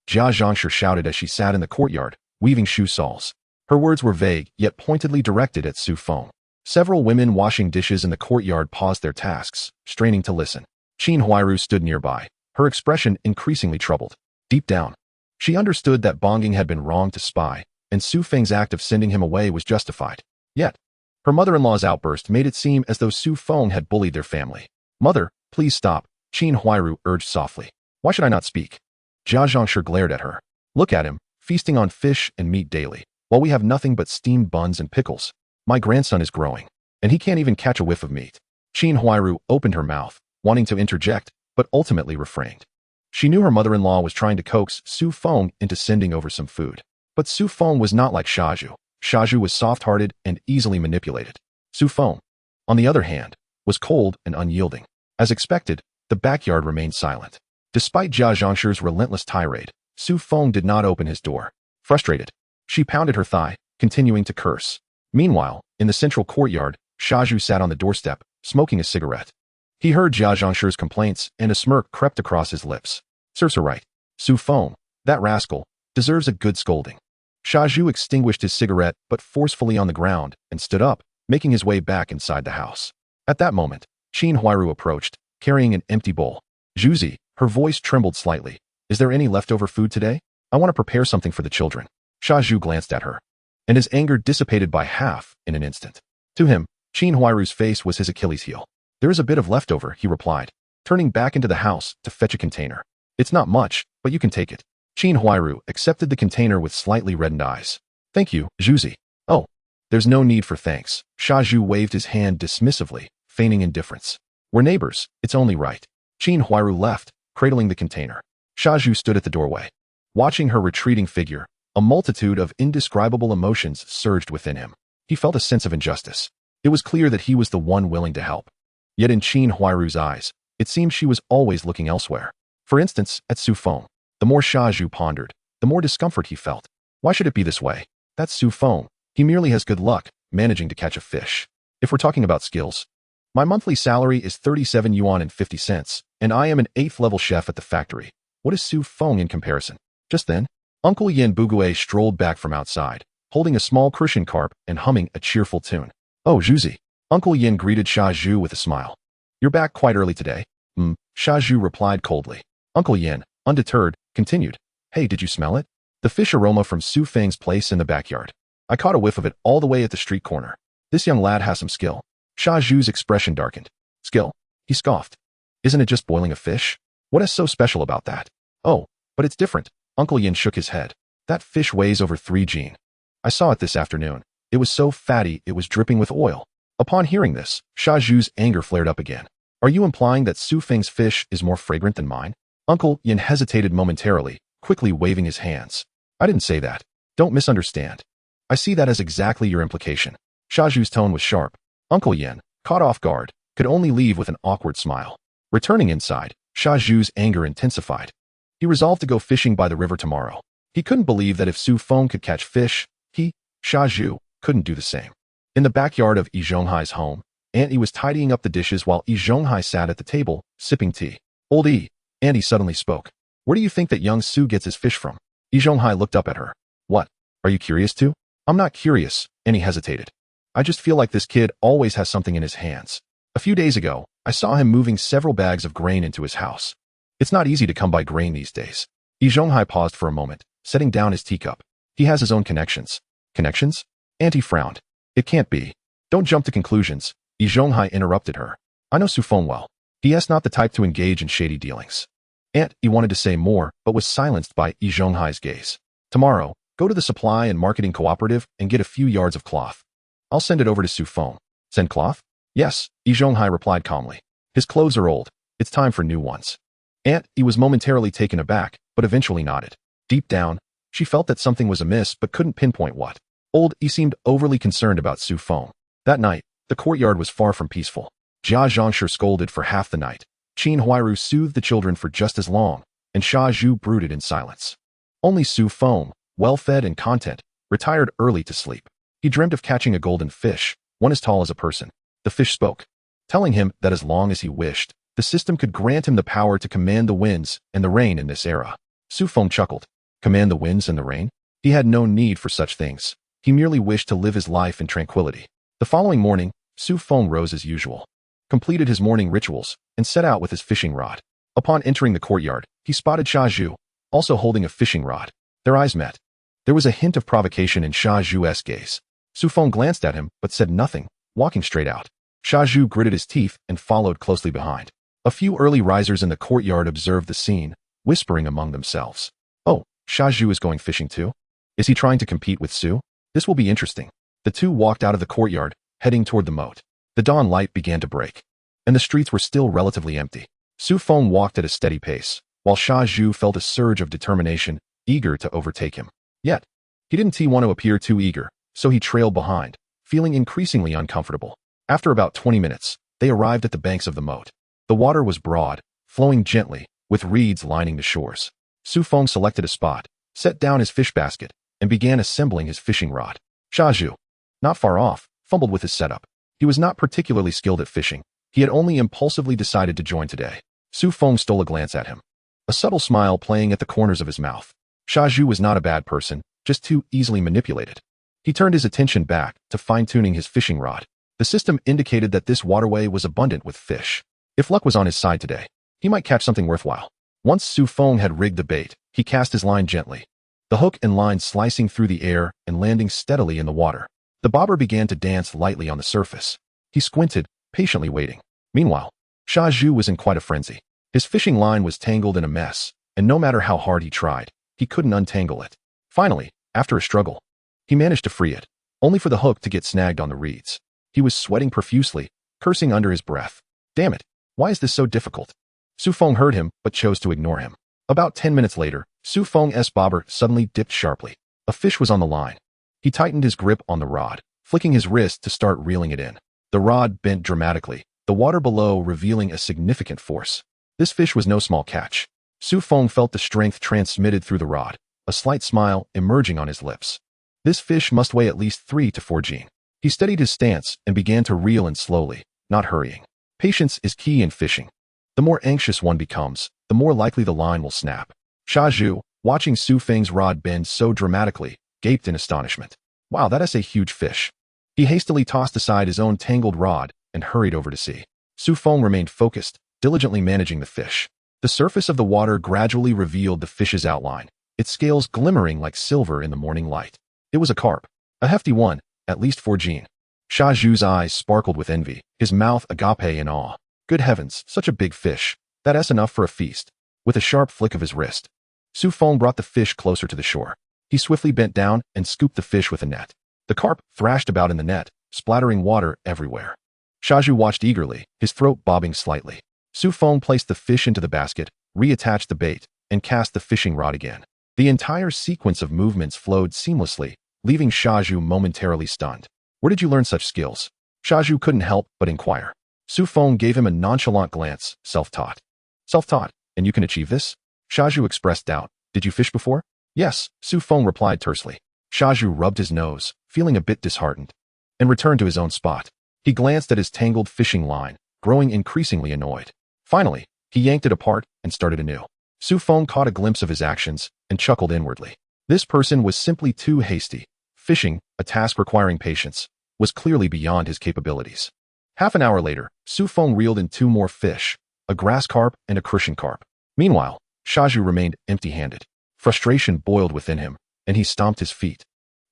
Jia Zhangshi shouted as she sat in the courtyard, weaving shoe soles. Her words were vague, yet pointedly directed at Su Feng. Several women washing dishes in the courtyard paused their tasks, straining to listen. Qin Huairu stood nearby, her expression increasingly troubled. Deep down, she understood that Bongging had been wrong to spy, and Su Feng's act of sending him away was justified. Yet, her mother-in-law's outburst made it seem as though Su Feng had bullied their family. "Mother, please stop," Qin Huairu urged softly. "Why should I not speak?" Jia Zhangshi glared at her. "Look at him, feasting on fish and meat daily, while we have nothing but steamed buns and pickles. My grandson is growing, and he can't even catch a whiff of meat." Qin Huairu opened her mouth, wanting to interject, but ultimately refrained. She knew her mother-in-law was trying to coax Su Feng into sending over some food. But Su Feng was not like Shaju. Shaju was soft-hearted and easily manipulated. Su Feng, on the other hand, was cold and unyielding. As expected, the backyard remained silent. Despite Jia Zhangshi's relentless tirade, Su Feng did not open his door. Frustrated, she pounded her thigh, continuing to curse. Meanwhile, in the central courtyard, Shaju sat on the doorstep, smoking a cigarette. He heard Jia Zhongshi's complaints, and a smirk crept across his lips. Serves her right. Su Feng, that rascal, deserves a good scolding. Shaju extinguished his cigarette but forcefully on the ground and stood up, making his way back inside the house. At that moment, Qin Huairu approached, carrying an empty bowl. Zhuzi, her voice trembled slightly. Is there any leftover food today? I want to prepare something for the children. Shaju glanced at her, and his anger dissipated by half in an instant. To him, Qin Huairu's face was his Achilles heel. There is a bit of leftover, he replied, turning back into the house to fetch a container. It's not much, but you can take it. Qin Huairu accepted the container with slightly reddened eyes. Thank you, Zhuzi. Oh, there's no need for thanks. Shaju waved his hand dismissively, feigning indifference. We're neighbors, it's only right. Qin Huairu left, cradling the container. Shaju stood at the doorway. Watching her retreating figure, a multitude of indescribable emotions surged within him. He felt a sense of injustice. It was clear that he was the one willing to help. Yet in Qin Huairu's eyes, it seemed she was always looking elsewhere. For instance, at Su Feng. The more Shaju pondered, the more discomfort he felt. Why should it be this way? That's Su Feng. He merely has good luck, managing to catch a fish. If we're talking about skills, my monthly salary is 37 yuan and 50 cents, and I am an 8th level chef at the factory. What is Su Feng in comparison? Just then, Uncle Yin Bugue strolled back from outside, holding a small crucian carp and humming a cheerful tune. Oh, Zhuzi. Uncle Yin greeted Shaju with a smile. You're back quite early today. Shaju replied coldly. Uncle Yin, undeterred, continued. Hey, did you smell it? The fish aroma from Su Feng's place in the backyard. I caught a whiff of it all the way at the street corner. This young lad has some skill. Shaju's expression darkened. Skill? He scoffed. Isn't it just boiling a fish? What is so special about that? Oh, but it's different. Uncle Yin shook his head. That fish weighs over 3 jin. I saw it this afternoon. It was so fatty it was dripping with oil. Upon hearing this, Shaju's anger flared up again. Are you implying that Su Feng's fish is more fragrant than mine? Uncle Yin hesitated momentarily, quickly waving his hands. I didn't say that. Don't misunderstand. I see that as exactly your implication. Shaju's tone was sharp. Uncle Yin, caught off guard, could only leave with an awkward smile. Returning inside, Shaju's anger intensified. He resolved to go fishing by the river tomorrow. He couldn't believe that if Su Feng could catch fish, he, Shaju, couldn't do the same. In the backyard of Yi Zhonghai's home, Aunt Yi was tidying up the dishes while Yi Zhonghai sat at the table, sipping tea. Old Yi, Aunt Yi suddenly spoke. Where do you think that young Su gets his fish from? Yi Zhonghai looked up at her. What? Are you curious too? I'm not curious, Aunt Yi hesitated. I just feel like this kid always has something in his hands. A few days ago, I saw him moving several bags of grain into his house. It's not easy to come by grain these days. Yi Zhonghai paused for a moment, setting down his teacup. He has his own connections. Connections? Aunt Yi frowned. It can't be. Don't jump to conclusions. Yi Zhonghai interrupted her. I know Su Feng well. He is not the type to engage in shady dealings. Aunt Yi wanted to say more, but was silenced by Yi Zhonghai's gaze. Tomorrow, go to the supply and marketing cooperative and get a few yards of cloth. I'll send it over to Su Feng. Send cloth? Yes, Yi Zhonghai replied calmly. His clothes are old. It's time for new ones. Aunt Yi was momentarily taken aback, but eventually nodded. Deep down, she felt that something was amiss but couldn't pinpoint what. Old Yi seemed overly concerned about Su Feng. That night, the courtyard was far from peaceful. Jia Zhongshu scolded for half the night. Qin Huairu soothed the children for just as long, and Shaju brooded in silence. Only Su Feng, well-fed and content, retired early to sleep. He dreamt of catching a golden fish, one as tall as a person. The fish spoke, telling him that as long as he wished, the system could grant him the power to command the winds and the rain in this era. Su Feng chuckled. Command the winds and the rain? He had no need for such things. He merely wished to live his life in tranquility. The following morning, Su Feng rose as usual, completed his morning rituals, and set out with his fishing rod. Upon entering the courtyard, he spotted Shaju, also holding a fishing rod. Their eyes met. There was a hint of provocation in Shaju's gaze. Su Feng glanced at him, but said nothing, walking straight out. Shaju gritted his teeth and followed closely behind. A few early risers in the courtyard observed the scene, whispering among themselves. Oh, Shaju is going fishing too? Is he trying to compete with Su? This will be interesting. The two walked out of the courtyard, heading toward the moat. The dawn light began to break, and the streets were still relatively empty. Su Feng walked at a steady pace, while Shaju felt a surge of determination, eager to overtake him. Yet, he didn't want to appear too eager, so he trailed behind, feeling increasingly uncomfortable. After about 20 minutes, they arrived at the banks of the moat. The water was broad, flowing gently, with reeds lining the shores. Su Feng selected a spot, set down his fish basket, and began assembling his fishing rod. Shaju, not far off, fumbled with his setup. He was not particularly skilled at fishing. He had only impulsively decided to join today. Su Feng stole a glance at him, a subtle smile playing at the corners of his mouth. Shaju was not a bad person, just too easily manipulated. He turned his attention back to fine-tuning his fishing rod. The system indicated that this waterway was abundant with fish. If luck was on his side today, he might catch something worthwhile. Once Su Feng had rigged the bait, he cast his line gently, the hook and line slicing through the air and landing steadily in the water. The bobber began to dance lightly on the surface. He squinted, patiently waiting. Meanwhile, Shaju was in quite a frenzy. His fishing line was tangled in a mess, and no matter how hard he tried, he couldn't untangle it. Finally, after a struggle, he managed to free it, only for the hook to get snagged on the reeds. He was sweating profusely, cursing under his breath. Damn it, why is this so difficult? Su Feng heard him, but chose to ignore him. About 10 minutes later, Su Feng's bobber suddenly dipped sharply. A fish was on the line. He tightened his grip on the rod, flicking his wrist to start reeling it in. The rod bent dramatically, the water below revealing a significant force. This fish was no small catch. Su Feng felt the strength transmitted through the rod, a slight smile emerging on his lips. This fish must weigh at least 3 to 4 G. He steadied his stance and began to reel in slowly, not hurrying. Patience is key in fishing. The more anxious one becomes, the more likely the line will snap. Shaju, watching Su Feng's rod bend so dramatically, gaped in astonishment. Wow, that is a huge fish. He hastily tossed aside his own tangled rod and hurried over to see. Su Feng remained focused, diligently managing the fish. The surface of the water gradually revealed the fish's outline, its scales glimmering like silver in the morning light. It was a carp, a hefty one, at least 4 G. Shaju's eyes sparkled with envy, his mouth agape in awe. Good heavens, such a big fish. That's enough for a feast. With a sharp flick of his wrist, Su Feng brought the fish closer to the shore. He swiftly bent down and scooped the fish with a net. The carp thrashed about in the net, splattering water everywhere. Shaju watched eagerly, his throat bobbing slightly. Su Feng placed the fish into the basket, reattached the bait, and cast the fishing rod again. The entire sequence of movements flowed seamlessly, leaving Shaju momentarily stunned. Where did you learn such skills? Shaju couldn't help but inquire. Su Feng gave him a nonchalant glance, self-taught. Self-taught, and you can achieve this? Shaju expressed doubt. Did you fish before? Yes, Su Feng replied tersely. Shaju rubbed his nose, feeling a bit disheartened, and returned to his own spot. He glanced at his tangled fishing line, growing increasingly annoyed. Finally, he yanked it apart and started anew. Su Feng caught a glimpse of his actions and chuckled inwardly. This person was simply too hasty. Fishing, a task requiring patience, was clearly beyond his capabilities. Half an hour later, Su Feng reeled in 2 more fish, a grass carp and a crucian carp. Meanwhile, Shaju remained empty-handed. Frustration boiled within him, and he stomped his feet,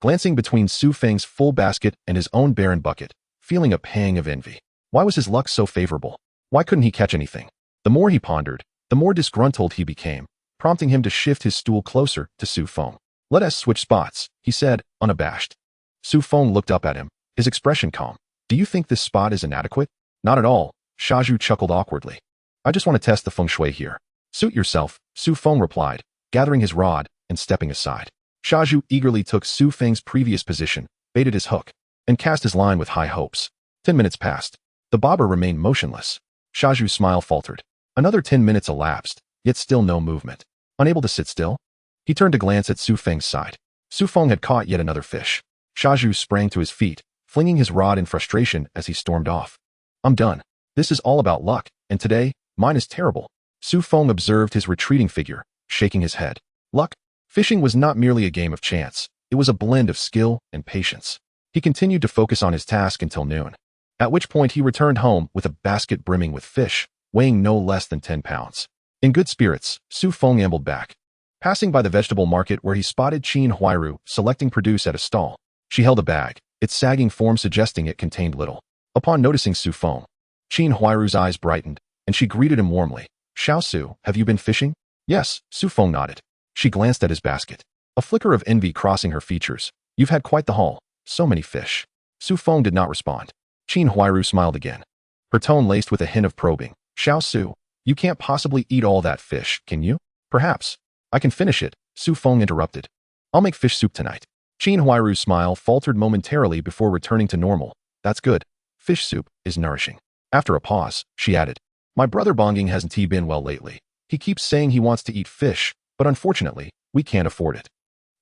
glancing between Su Feng's full basket and his own barren bucket, feeling a pang of envy. Why was his luck so favorable? Why couldn't he catch anything? The more he pondered, the more disgruntled he became, prompting him to shift his stool closer to Su Feng. Let us switch spots, he said, unabashed. Su Feng looked up at him, his expression calm. Do you think this spot is inadequate? Not at all, Shaju chuckled awkwardly. I just want to test the feng shui here. Suit yourself, Su Feng replied, gathering his rod and stepping aside. Shaju eagerly took Su Feng's previous position, baited his hook, and cast his line with high hopes. 10 minutes passed. The bobber remained motionless. Shaju's smile faltered. Another 10 minutes elapsed, yet still no movement. Unable to sit still, he turned to glance at Su Feng's side. Su Feng had caught yet another fish. Shaju sprang to his feet, flinging his rod in frustration as he stormed off. I'm done. This is all about luck, and today, mine is terrible. Su Feng observed his retreating figure, shaking his head. Luck? Fishing was not merely a game of chance. It was a blend of skill and patience. He continued to focus on his task until noon, at which point he returned home with a basket brimming with fish, weighing no less than 10 pounds. In good spirits, Su Feng ambled back, passing by the vegetable market where he spotted Qin Huairu selecting produce at a stall. She held a bag, its sagging form suggesting it contained little. Upon noticing Su Feng, Qin Huairu's eyes brightened, and she greeted him warmly. Xiao Su, have you been fishing? Yes, Su Feng nodded. She glanced at his basket, a flicker of envy crossing her features. You've had quite the haul. So many fish. Su Feng did not respond. Qin Huairu smiled again, her tone laced with a hint of probing. Xiao Su, you can't possibly eat all that fish, can you? Perhaps. I can finish it, Su Feng interrupted. I'll make fish soup tonight. Qin Huairu's smile faltered momentarily before returning to normal. That's good. Fish soup is nourishing. After a pause, she added, my brother Bonging hasn't been well lately. He keeps saying he wants to eat fish, but unfortunately, we can't afford it.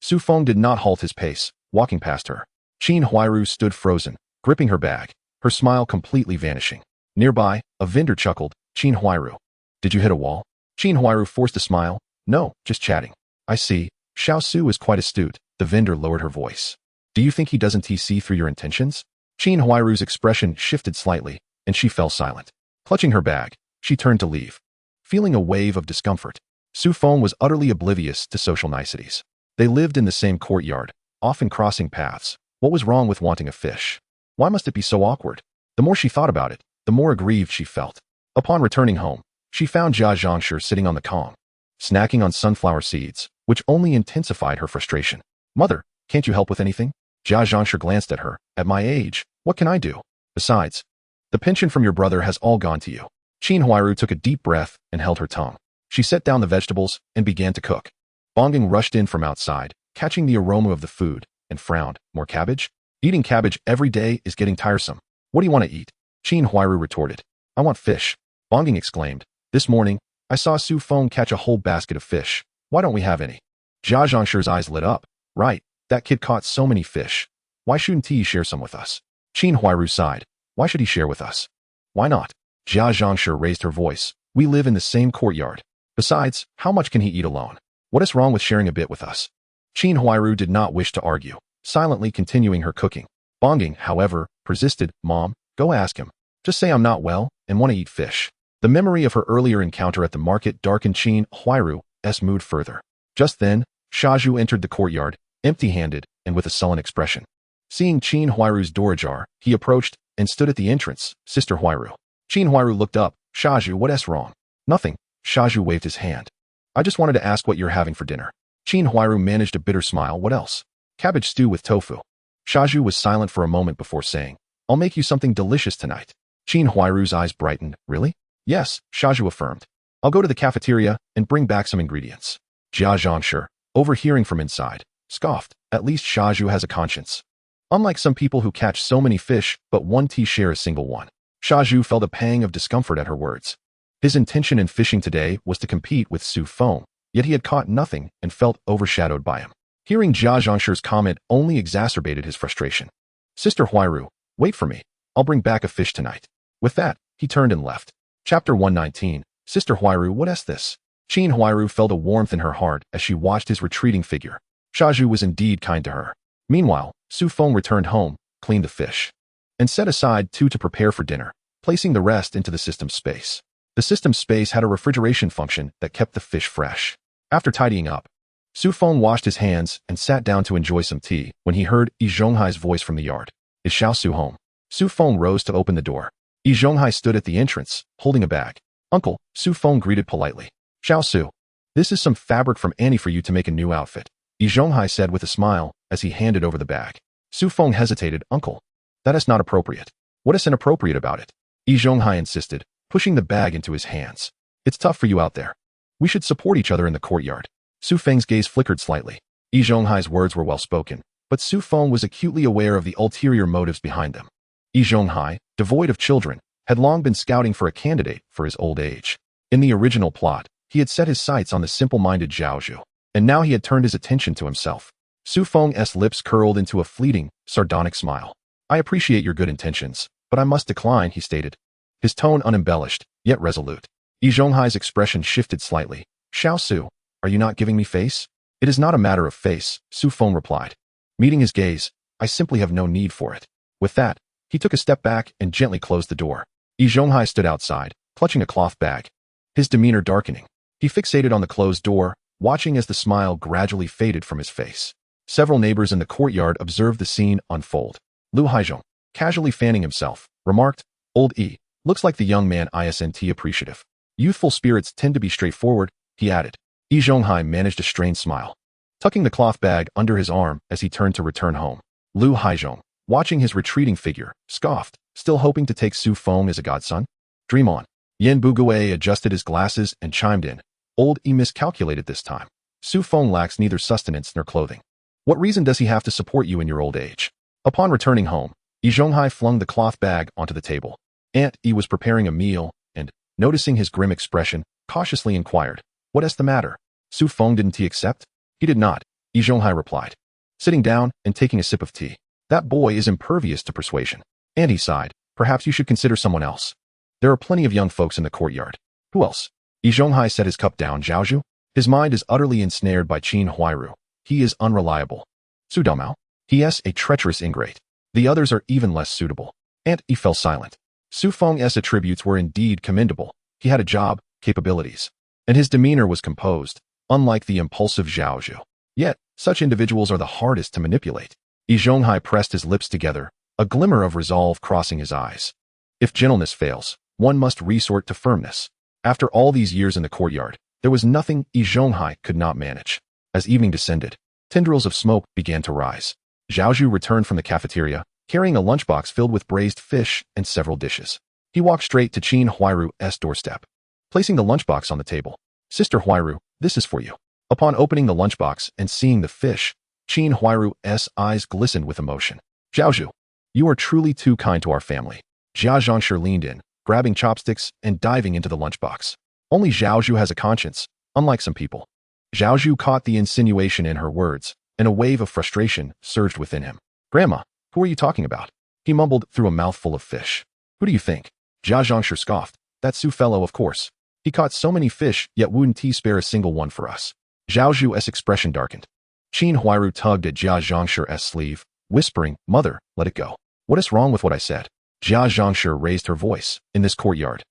Su Feng did not halt his pace, walking past her. Qin Huairu stood frozen, gripping her bag, her smile completely vanishing. Nearby, a vendor chuckled. Qin Huairu. Did you hit a wall? Qin Huairu forced a smile. No, just chatting. I see. Xiao Su is quite astute. The vendor lowered her voice. Do you think he doesn't see through your intentions? Qin Huairu's expression shifted slightly, and she fell silent. Clutching her bag, she turned to leave, feeling a wave of discomfort. Su Feng was utterly oblivious to social niceties. They lived in the same courtyard, often crossing paths. What was wrong with wanting a fish? Why must it be so awkward? The more she thought about it, the more aggrieved she felt. Upon returning home, she found Jia Zhangshi sitting on the kong, snacking on sunflower seeds, which only intensified her frustration. Mother, can't you help with anything? Jia Zhangshi glanced at her. At my age, what can I do? Besides, the pension from your brother has all gone to you. Qin Huairu took a deep breath and held her tongue. She set down the vegetables and began to cook. Bongging rushed in from outside, catching the aroma of the food, and frowned. More cabbage? Eating cabbage every day is getting tiresome. What do you want to eat? Qin Huairu retorted. I want fish. Bongging exclaimed. This morning, I saw Su Feng catch a whole basket of fish. Why don't we have any? Jia Zhangshi's eyes lit up. Right, that kid caught so many fish. Why shouldn't he share some with us? Qin Huairu sighed. Why should he share with us? Why not? Jia Zhangshi raised her voice. We live in the same courtyard. Besides, how much can he eat alone? What is wrong with sharing a bit with us? Qin Huairu did not wish to argue, silently continuing her cooking. Bongging, however, persisted. Mom, go ask him. Just say I'm not well and want to eat fish. The memory of her earlier encounter at the market darkened Qin Huairu's mood further. Just then, Shaju entered the courtyard, empty-handed and with a sullen expression. Seeing Qin Huairu's door ajar, he approached and stood at the entrance. Sister Huairu. Qin Huairu looked up. Shaju, what's wrong? Nothing. Shaju waved his hand. I just wanted to ask what you're having for dinner. Qin Huairu managed a bitter smile. What else? Cabbage stew with tofu. Shaju was silent for a moment before saying, I'll make you something delicious tonight. Qin Huairu's eyes brightened. Really? Yes, Shaju affirmed. I'll go to the cafeteria and bring back some ingredients. Jia Zhangshi, overhearing from inside, scoffed. At least Shaju has a conscience. Unlike some people who catch so many fish but one share a single one. Shaju felt a pang of discomfort at her words. His intention in fishing today was to compete with Su Feng, yet he had caught nothing and felt overshadowed by him. Hearing Jia Zhangshi's comment only exacerbated his frustration. Sister Huairu, wait for me. I'll bring back a fish tonight. With that, he turned and left. Chapter 119. Sister Huairu, what's this? Qin Huairu felt a warmth in her heart as she watched his retreating figure. Shaju was indeed kind to her. Meanwhile, Su Feng returned home, cleaned the fish, and set aside two to prepare for dinner, placing the rest into the system space. The system space had a refrigeration function that kept the fish fresh. After tidying up, Su Feng washed his hands and sat down to enjoy some tea when he heard Yi Zhonghai's voice from the yard. Is Xiao Su home? Su Feng rose to open the door. Yi Zhonghai stood at the entrance, holding a bag. Uncle, Su Feng greeted politely. Xiao Su, this is some fabric from Annie for you to make a new outfit. Yi Zhonghai said with a smile as he handed over the bag. Su Feng hesitated. Uncle, that is not appropriate. What is inappropriate about it? Yi Zhonghai insisted, pushing the bag into his hands. It's tough for you out there. We should support each other in the courtyard. Su Feng's gaze flickered slightly. Yi Zhonghai's words were well spoken, but Su Feng was acutely aware of the ulterior motives behind them. Yi Zhonghai, devoid of children, had long been scouting for a candidate for his old age. In the original plot, he had set his sights on the simple-minded Zhaozhu, and now he had turned his attention to himself. Su Feng's lips curled into a fleeting, sardonic smile. I appreciate your good intentions, but I must decline, he stated, his tone unembellished, yet resolute. Yi Zhonghai's expression shifted slightly. Xiao Su, are you not giving me face? It is not a matter of face, Su Feng replied. Meeting his gaze, I simply have no need for it. With that, he took a step back and gently closed the door. Yi Zhonghai stood outside, clutching a cloth bag, his demeanor darkening. He fixated on the closed door, watching as the smile gradually faded from his face. Several neighbors in the courtyard observed the scene unfold. Lu Haizhong, casually fanning himself, remarked, Old E, looks like the young man isn't appreciative. Youthful spirits tend to be straightforward, he added. Yi Zhonghai managed a strained smile, tucking the cloth bag under his arm as he turned to return home. Lu Haizhong, watching his retreating figure, scoffed, still hoping to take Su Feng as a godson? Dream on. Yen Bugue adjusted his glasses and chimed in. Old E miscalculated this time. Su Feng lacks neither sustenance nor clothing. What reason does he have to support you in your old age? Upon returning home, Yi Zhonghai flung the cloth bag onto the table. Aunt E was preparing a meal and, noticing his grim expression, cautiously inquired, What's the matter? Su Feng didn't he accept? He did not, Yi Zhonghai replied, sitting down and taking a sip of tea. That boy is impervious to persuasion. And he sighed. Perhaps you should consider someone else. There are plenty of young folks in the courtyard. Who else? Yi Zhonghai set his cup down. Zhaozhu? His mind is utterly ensnared by Qin Huairu. He is unreliable. Su Damao? He is a treacherous ingrate. The others are even less suitable. And he fell silent. Su Feng's attributes were indeed commendable. He had a job, capabilities. And his demeanor was composed, unlike the impulsive Zhaozhu. Yet, such individuals are the hardest to manipulate. Yi Zhonghai pressed his lips together, a glimmer of resolve crossing his eyes. If gentleness fails, one must resort to firmness. After all these years in the courtyard, there was nothing Yi Zhonghai could not manage. As evening descended, tendrils of smoke began to rise. Zhaozhu returned from the cafeteria, carrying a lunchbox filled with braised fish and several dishes. He walked straight to Qin Huairu's doorstep. Placing the lunchbox on the table, Sister Huairu, this is for you. Upon opening the lunchbox and seeing the fish, Qin Huairu's eyes glistened with emotion. Zhaozhu, you are truly too kind to our family. Jia Zhongshi leaned in, grabbing chopsticks and diving into the lunchbox. Only Zhaozhu has a conscience, unlike some people. Zhaozhu caught the insinuation in her words, and a wave of frustration surged within him. Grandma, who are you talking about? He mumbled through a mouthful of fish. Who do you think? Jia Zhongshi scoffed. That Su fellow, of course. He caught so many fish, yet wouldn't he spare a single one for us. Zhaozhu's expression darkened. Qin Huairu tugged at Jia Zhongshi's sleeve, whispering, Mother, let it go. What is wrong with what I said? Jia Zhongshi raised her voice. In this courtyard,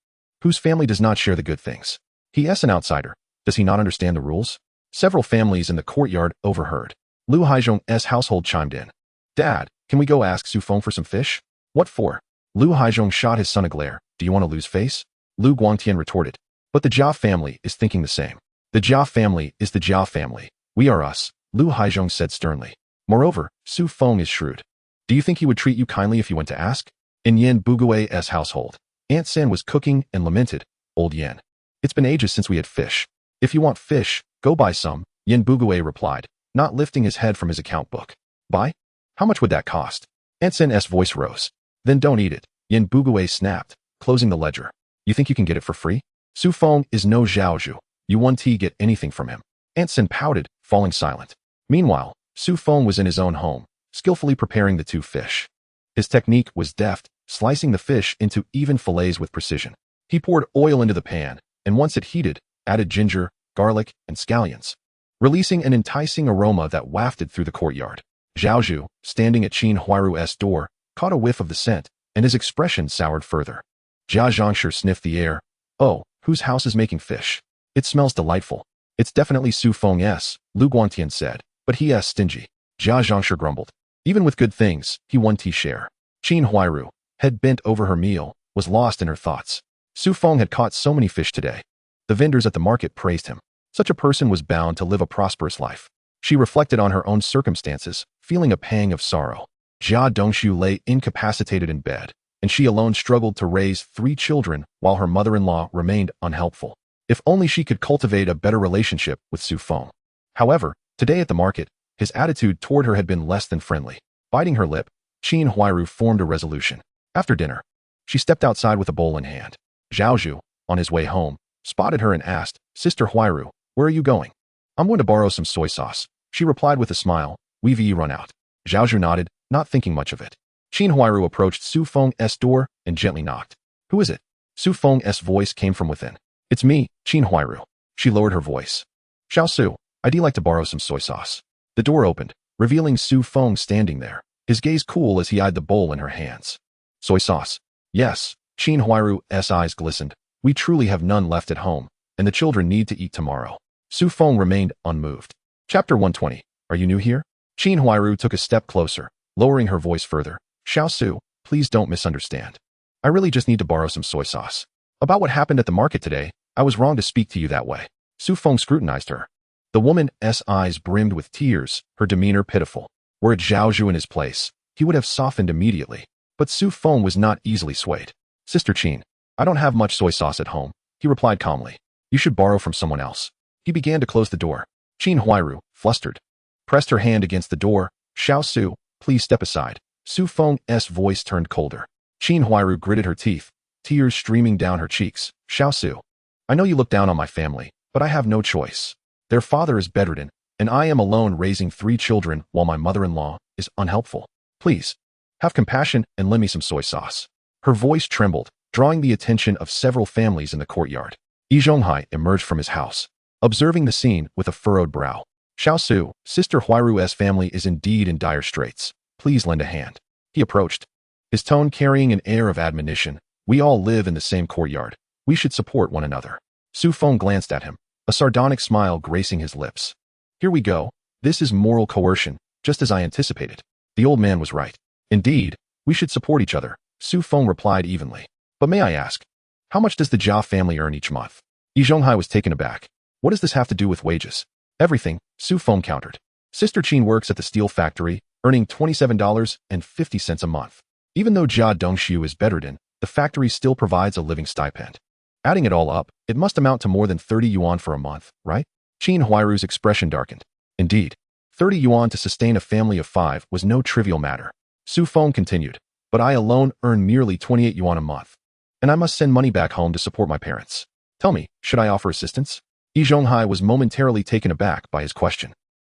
whose family does not share the good things? He is an outsider. Does he not understand the rules? Several families in the courtyard overheard. Lu Haizhong's household chimed in. Dad, can we go ask Su Feng for some fish? What for? Lu Haizhong shot his son a glare. Do you want to lose face? Lu Guangtian retorted. But the Jia family is thinking the same. The Jia family is the Jia family. We are us, Lu Haizhong said sternly. Moreover, Su Feng is shrewd. Do you think he would treat you kindly if you went to ask? In Yan Bugui's household, Aunt San was cooking and lamented. Old Yan. It's been ages since we had fish. If you want fish, go buy some, Yan Bugui replied, not lifting his head from his account book. Buy? How much would that cost? Aunt San's voice rose. Then don't eat it, Yan Bugui snapped, closing the ledger. You think you can get it for free? Su Feng is no Zhaozhu. You won't get anything from him. Aunt San pouted, falling silent. Meanwhile, Su Feng was in his own home, skillfully preparing the two fish. His technique was deft, slicing the fish into even fillets with precision. He poured oil into the pan, and once it heated, added ginger, garlic, and scallions, releasing an enticing aroma that wafted through the courtyard. Zhaozhu, standing at Qin Huairu's door, caught a whiff of the scent, and his expression soured further. Jia Zhongshi sniffed the air. Oh, whose house is making fish? It smells delightful. It's definitely Su Feng's, Lu Guangtian said, but he is stingy. Jia Zhongshi grumbled. Even with good things, he won share. Qin Huairu, head bent over her meal, was lost in her thoughts. Su Feng had caught so many fish today. The vendors at the market praised him. Such a person was bound to live a prosperous life. She reflected on her own circumstances, feeling a pang of sorrow. Jia Dongshu lay incapacitated in bed, and she alone struggled to raise 3 children while her mother-in-law remained unhelpful. If only she could cultivate a better relationship with Su Feng. However, today at the market, his attitude toward her had been less than friendly. Biting her lip, Qin Huairu formed a resolution. After dinner, she stepped outside with a bowl in hand. Zhaozhu, on his way home, spotted her and asked, Sister Huairu, where are you going? I'm going to borrow some soy sauce. She replied with a smile. We've run out. Zhaozhu nodded, not thinking much of it. Qin Huairu approached Su Feng's door and gently knocked. Who is it? Su Feng's voice came from within. It's me, Qin Huairu. She lowered her voice. Xiao Su, I'd like to borrow some soy sauce. The door opened, revealing Su Feng standing there, his gaze cool as he eyed the bowl in her hands. Soy sauce. Yes, Qin Huairu's eyes glistened. We truly have none left at home, and the children need to eat tomorrow. Su Feng remained unmoved. Chapter 120. Are you new here? Qin Huairu took a step closer, lowering her voice further. Xiao Su, please don't misunderstand. I really just need to borrow some soy sauce. About what happened at the market today, I was wrong to speak to you that way. Su Feng scrutinized her. The woman's eyes brimmed with tears, her demeanor pitiful. Were it Zhaozhu in his place, he would have softened immediately. But Su Feng was not easily swayed. Sister Qin, I don't have much soy sauce at home, he replied calmly. You should borrow from someone else. He began to close the door. Qin Huairu, flustered, pressed her hand against the door. Xiao Su, please step aside. Su Feng's voice turned colder. Qin Huairu gritted her teeth, tears streaming down her cheeks. Xiao Su, I know you look down on my family, but I have no choice. Their father is bedridden, and I am alone raising 3 children while my mother-in-law is unhelpful. Please, have compassion and lend me some soy sauce. Her voice trembled, drawing the attention of several families in the courtyard. Yi Zhonghai emerged from his house, observing the scene with a furrowed brow. Xiaosu, Sister Huiru's family is indeed in dire straits. Please lend a hand. He approached, his tone carrying an air of admonition. We all live in the same courtyard. We should support one another. Su Feng glanced at him, a sardonic smile gracing his lips. Here we go. This is moral coercion, just as I anticipated. The old man was right. Indeed, we should support each other, Su Feng replied evenly. But may I ask, how much does the Jia family earn each month? Yi Zhonghai was taken aback. What does this have to do with wages? Everything, Su Feng countered. Sister Qin works at the steel factory, earning $27.50 a month. Even though Jia Dongxiu is bedridden, the factory still provides a living stipend. Adding it all up, it must amount to more than 30 yuan for a month, right? Qin Huiru's expression darkened. Indeed, 30 yuan to sustain a family of 5 was no trivial matter. Su Feng continued, but I alone earn merely 28 yuan a month, and I must send money back home to support my parents. Tell me, should I offer assistance? Yi Zhonghai was momentarily taken aback by his question.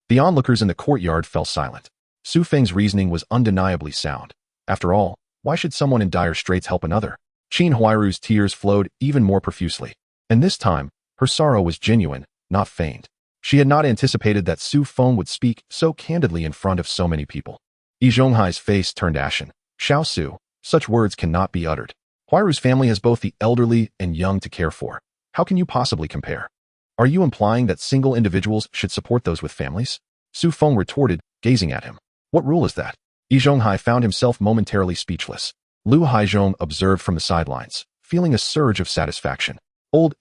The onlookers in the courtyard fell silent. Su Feng's reasoning was undeniably sound. After all, why should someone in dire straits help another? Qin Huiru's tears flowed even more profusely, and this time, her sorrow was genuine, not feigned. She had not anticipated that Su Feng would speak so candidly in front of so many people. Yi Zhonghai's face turned ashen. Xiaosu, such words cannot be uttered. Huiru's family has both the elderly and young to care for. How can you possibly compare? Are you implying that single individuals should support those with families? Su Feng retorted, gazing at him. What rule is that? Yi Zhonghai found himself momentarily speechless. Lu Haizhong observed from the sidelines, feeling a surge of satisfaction.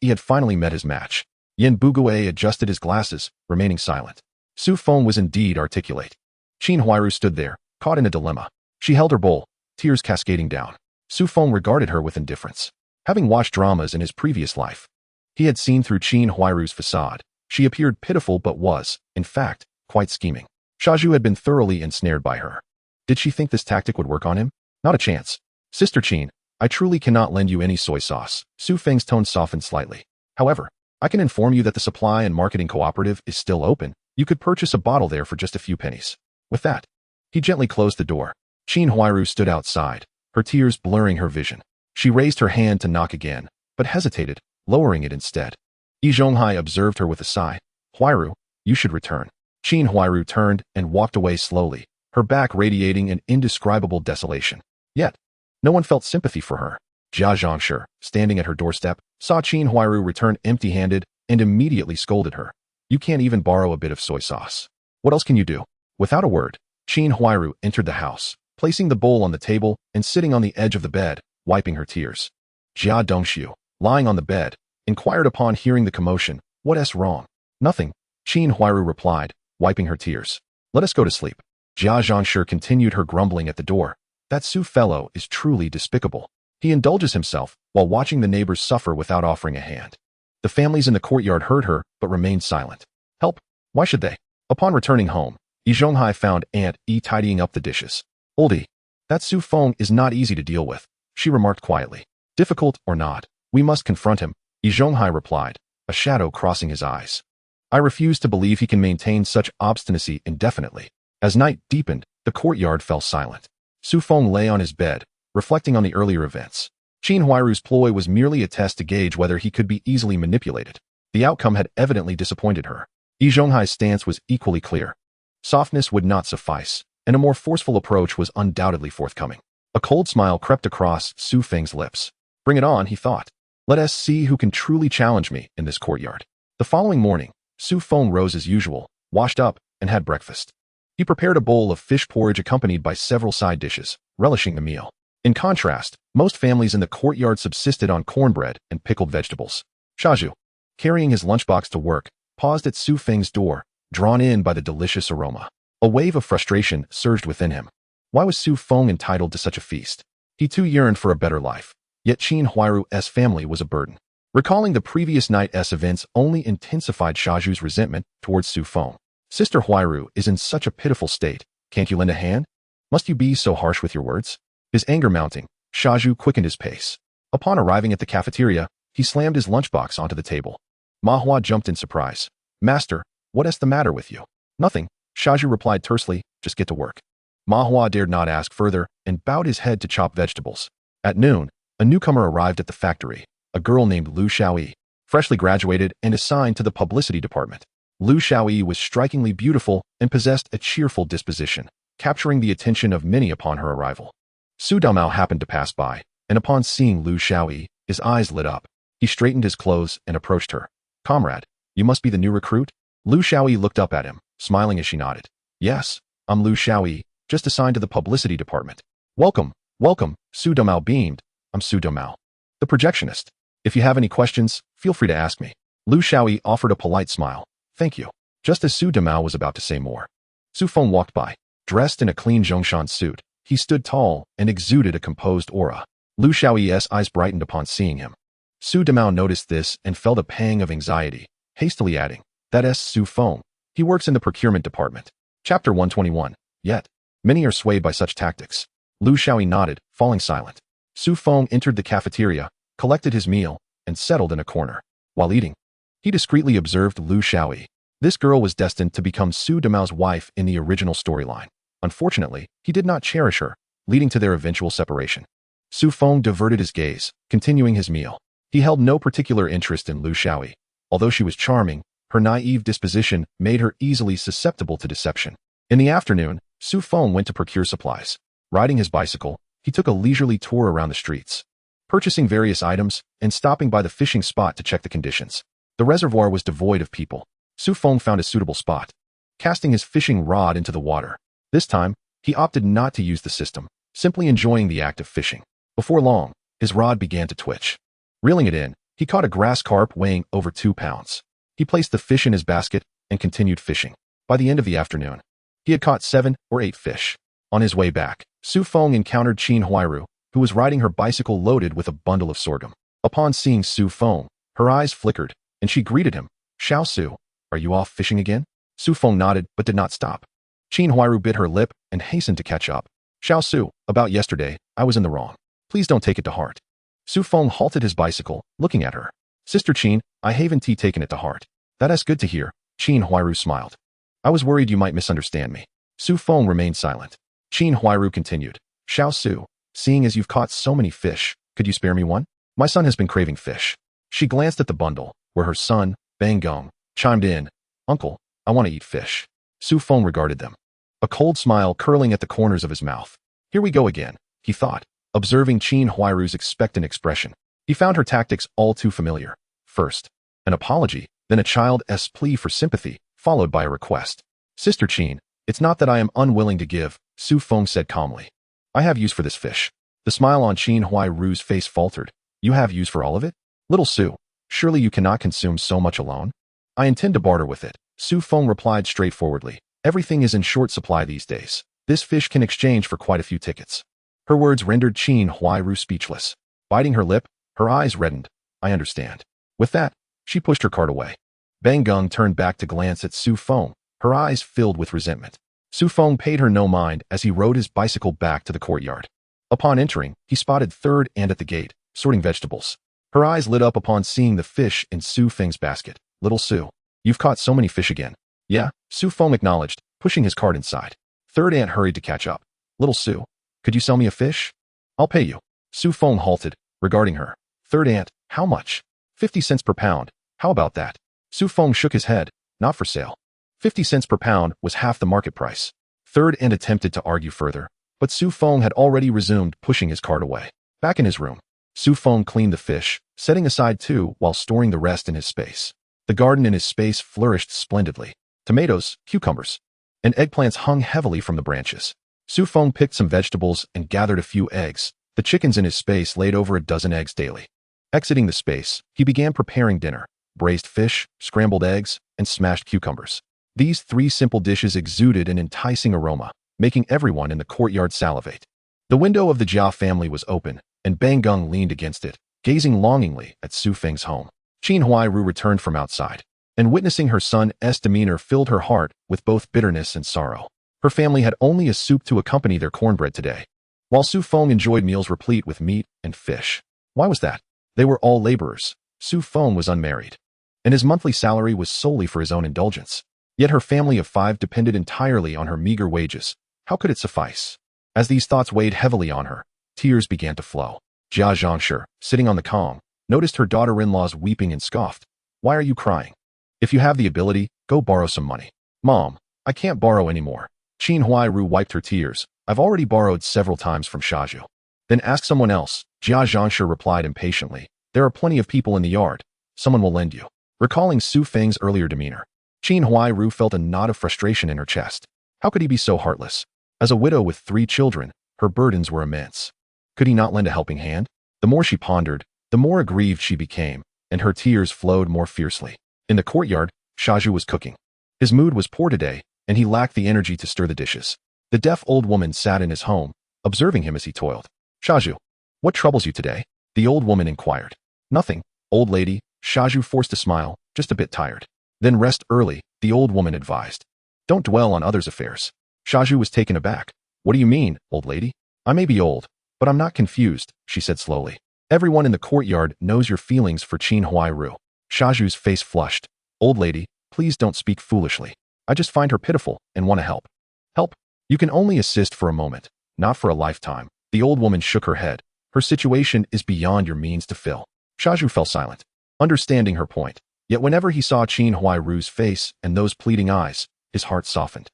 He had finally met his match. Yin Bugue adjusted his glasses, remaining silent. Su Feng was indeed articulate. Qin Huiru stood there, caught in a dilemma. She held her bowl, tears cascading down. Su Feng regarded her with indifference. Having watched dramas in his previous life, he had seen through Qin Huiru's facade. She appeared pitiful but was, in fact, quite scheming. Shaju had been thoroughly ensnared by her. Did she think this tactic would work on him? Not a chance. Sister Qin, I truly cannot lend you any soy sauce. Su Feng's tone softened slightly. However, I can inform you that the supply and marketing cooperative is still open. You could purchase a bottle there for just a few pennies. With that, he gently closed the door. Qin Huiru stood outside, her tears blurring her vision. She raised her hand to knock again, but hesitated, lowering it instead. Yi Zhonghai observed her with a sigh. Huiru, you should return. Qin Huiru turned and walked away slowly, her back radiating an indescribable desolation. Yet, no one felt sympathy for her. Jia Zhongshi, standing at her doorstep, saw Qin Huiru return empty-handed and immediately scolded her. You can't even borrow a bit of soy sauce. What else can you do? Without a word, Qin Huiru entered the house, placing the bowl on the table and sitting on the edge of the bed, wiping her tears. Jia Dongxiu, lying on the bed, inquired upon hearing the commotion, What's wrong? Nothing, Qin Huiru replied, wiping her tears. Let us go to sleep. Jia Zhongshi continued her grumbling at the door. That Su fellow is truly despicable. He indulges himself while watching the neighbors suffer without offering a hand. The families in the courtyard heard her but remained silent. Help? Why should they? Upon returning home, Yi Zhonghai found Aunt Yi tidying up the dishes. Oldie, that Su Feng is not easy to deal with, she remarked quietly. Difficult or not, we must confront him, Yi Zhonghai replied, a shadow crossing his eyes. I refuse to believe he can maintain such obstinacy indefinitely. As night deepened, the courtyard fell silent. Su Feng lay on his bed, reflecting on the earlier events. Qin Huiru's ploy was merely a test to gauge whether he could be easily manipulated. The outcome had evidently disappointed her. Yi Zhonghai's stance was equally clear. Softness would not suffice, and a more forceful approach was undoubtedly forthcoming. A cold smile crept across Su Feng's lips. Bring it on, he thought. Let us see who can truly challenge me in this courtyard. The following morning, Su Feng rose as usual, washed up, and had breakfast. He prepared a bowl of fish porridge accompanied by several side dishes, relishing the meal. In contrast, most families in the courtyard subsisted on cornbread and pickled vegetables. Shaju, carrying his lunchbox to work, paused at Su Feng's door, drawn in by the delicious aroma. A wave of frustration surged within him. Why was Su Feng entitled to such a feast? He too yearned for a better life. Yet Qin Huiru's family was a burden. Recalling the previous night's events only intensified Shaju's resentment towards Su Feng. Sister Huiru is in such a pitiful state. Can't you lend a hand? Must you be so harsh with your words? His anger mounting, Shaju quickened his pace. Upon arriving at the cafeteria, he slammed his lunchbox onto the table. Ma Hua jumped in surprise. Master, what's the matter with you? Nothing, Shaju replied tersely, just get to work. Ma Hua dared not ask further and bowed his head to chop vegetables. At noon, a newcomer arrived at the factory, a girl named Lu Xiaoyi, freshly graduated and assigned to the publicity department. Lu Xiaoyi was strikingly beautiful and possessed a cheerful disposition, capturing the attention of many upon her arrival. Su Daomao happened to pass by, and upon seeing Lu Xiaoyi, his eyes lit up. He straightened his clothes and approached her. "Comrade, you must be the new recruit?" Lu Xiaoyi looked up at him, smiling as she nodded. "Yes, I'm Lu Xiaoyi, just assigned to the publicity department." "Welcome, welcome," Su Daomao beamed. "I'm Su Daomao, the projectionist. If you have any questions, feel free to ask me." Lu Xiaoyi offered a polite smile. "Thank you." Just as Su Daomao was about to say more, Su Feng walked by. Dressed in a clean Zhongshan suit, he stood tall and exuded a composed aura. Lu Xiaoyi's eyes brightened upon seeing him. Su Daomao noticed this and felt a pang of anxiety, hastily adding, "That's Su Feng. He works in the procurement department." Chapter 121. Yet, many are swayed by such tactics. Lu Xiaoyi nodded, falling silent. Su Feng entered the cafeteria, collected his meal, and settled in a corner. While eating, he discreetly observed Lu Xiaoyi. This girl was destined to become Su Daomao's wife in the original storyline. Unfortunately, he did not cherish her, leading to their eventual separation. Su Feng diverted his gaze, continuing his meal. He held no particular interest in Lu Xiaoyi. Although she was charming, her naive disposition made her easily susceptible to deception. In the afternoon, Su Feng went to procure supplies. Riding his bicycle, he took a leisurely tour around the streets, purchasing various items and stopping by the fishing spot to check the conditions. The reservoir was devoid of people. Su Feng found a suitable spot, casting his fishing rod into the water. This time, he opted not to use the system, simply enjoying the act of fishing. Before long, his rod began to twitch. Reeling it in, he caught a grass carp weighing over 2 pounds. He placed the fish in his basket and continued fishing. By the end of the afternoon, he had caught 7 or 8 fish. On his way back, Su Feng encountered Qin Huairu, who was riding her bicycle loaded with a bundle of sorghum. Upon seeing Su Feng, her eyes flickered, and she greeted him. "Xiao Su, are you off fishing again?" Su Feng nodded but did not stop. Qin Huairu bit her lip and hastened to catch up. "Xiao Su, about yesterday, I was in the wrong. Please don't take it to heart." Su Feng halted his bicycle, looking at her. "Sister Qin, I haven't taken it to heart." "That's good to hear," Qin Huairu smiled. "I was worried you might misunderstand me." Su Feng remained silent. Qin Huairu continued. "Xiao Su, seeing as you've caught so many fish, could you spare me one? My son has been craving fish." She glanced at the bundle, where her son, Bang Gong, chimed in. "Uncle, I want to eat fish." Su Feng regarded them, a cold smile curling at the corners of his mouth. "Here we go again," he thought, observing Qin Huairu's expectant expression. He found her tactics all too familiar. First, an apology, then a child's plea for sympathy, followed by a request. "Sister Qin, it's not that I am unwilling to give," Su Feng said calmly. "I have use for this fish." The smile on Qin Huairu's face faltered. "You have use for all of it? Little Su, surely you cannot consume so much alone?" "I intend to barter with it," Su Feng replied straightforwardly. "Everything is in short supply these days. This fish can exchange for quite a few tickets." Her words rendered Qin Huairu speechless. Biting her lip, her eyes reddened. "I understand." With that, she pushed her cart away. Bang Gong turned back to glance at Su Feng, her eyes filled with resentment. Su Feng paid her no mind as he rode his bicycle back to the courtyard. Upon entering, he spotted Third Ant at the gate, sorting vegetables. Her eyes lit up upon seeing the fish in Su Feng's basket. "Little Su, you've caught so many fish again." "Yeah," Su Feng acknowledged, pushing his cart inside. Third Ant hurried to catch up. "Little Su, could you sell me a fish?" "I'll pay you." Su Feng halted, regarding her. "Third Ant, how much?" 50 cents per pound. How about that?" Su Feng shook his head. "Not for sale." 50 cents per pound was half the market price. Third Ant attempted to argue further, but Su Feng had already resumed pushing his cart away. Back in his room, Su Feng cleaned the fish, setting aside 2 while storing the rest in his space. The garden in his space flourished splendidly. Tomatoes, cucumbers, and eggplants hung heavily from the branches. Su Feng picked some vegetables and gathered a few eggs. The chickens in his space laid over a dozen eggs daily. Exiting the space, he began preparing dinner: braised fish, scrambled eggs, and smashed cucumbers. These 3 simple dishes exuded an enticing aroma, making everyone in the courtyard salivate. The window of the Jia family was open, and Bang Gong leaned against it, gazing longingly at Su Feng's home. Qin Huairu returned from outside, and witnessing her son's demeanor filled her heart with both bitterness and sorrow. Her family had only a soup to accompany their cornbread today, while Su Feng enjoyed meals replete with meat and fish. Why was that? They were all laborers. Su Feng was unmarried, and his monthly salary was solely for his own indulgence. Yet her family of 5 depended entirely on her meager wages. How could it suffice? As these thoughts weighed heavily on her, tears began to flow. Jia Zhangshi, sitting on the Kong, noticed her daughter-in-law's weeping and scoffed. Why are you crying? If you have the ability, go borrow some money. Mom, I can't borrow anymore. Qin Huairu wiped her tears. I've already borrowed several times from Shaju. Then ask someone else, Jia Zhangshi replied impatiently. There are plenty of people in the yard. Someone will lend you. Recalling Su Feng's earlier demeanor, Qin Huairu felt a knot of frustration in her chest. How could he be so heartless? As a widow with 3 children, her burdens were immense. Could he not lend a helping hand? The more she pondered, the more aggrieved she became, and her tears flowed more fiercely. In the courtyard, Shaju was cooking. His mood was poor today, and he lacked the energy to stir the dishes. The deaf old woman sat in his home, observing him as he toiled. Shaju, what troubles you today? The old woman inquired. Nothing, old lady. Shaju forced a smile, just a bit tired. Then rest early, the old woman advised. Don't dwell on others' affairs. Shaju was taken aback. What do you mean, old lady? I may be old, but I'm not confused, she said slowly. Everyone in the courtyard knows your feelings for Qin Huairu. Shaju's face flushed. Old lady, please don't speak foolishly. I just find her pitiful and want to help. Help? You can only assist for a moment, not for a lifetime. The old woman shook her head. Her situation is beyond your means to fill. Shaju fell silent, understanding her point. Yet whenever he saw Qin Huairu's face and those pleading eyes, his heart softened.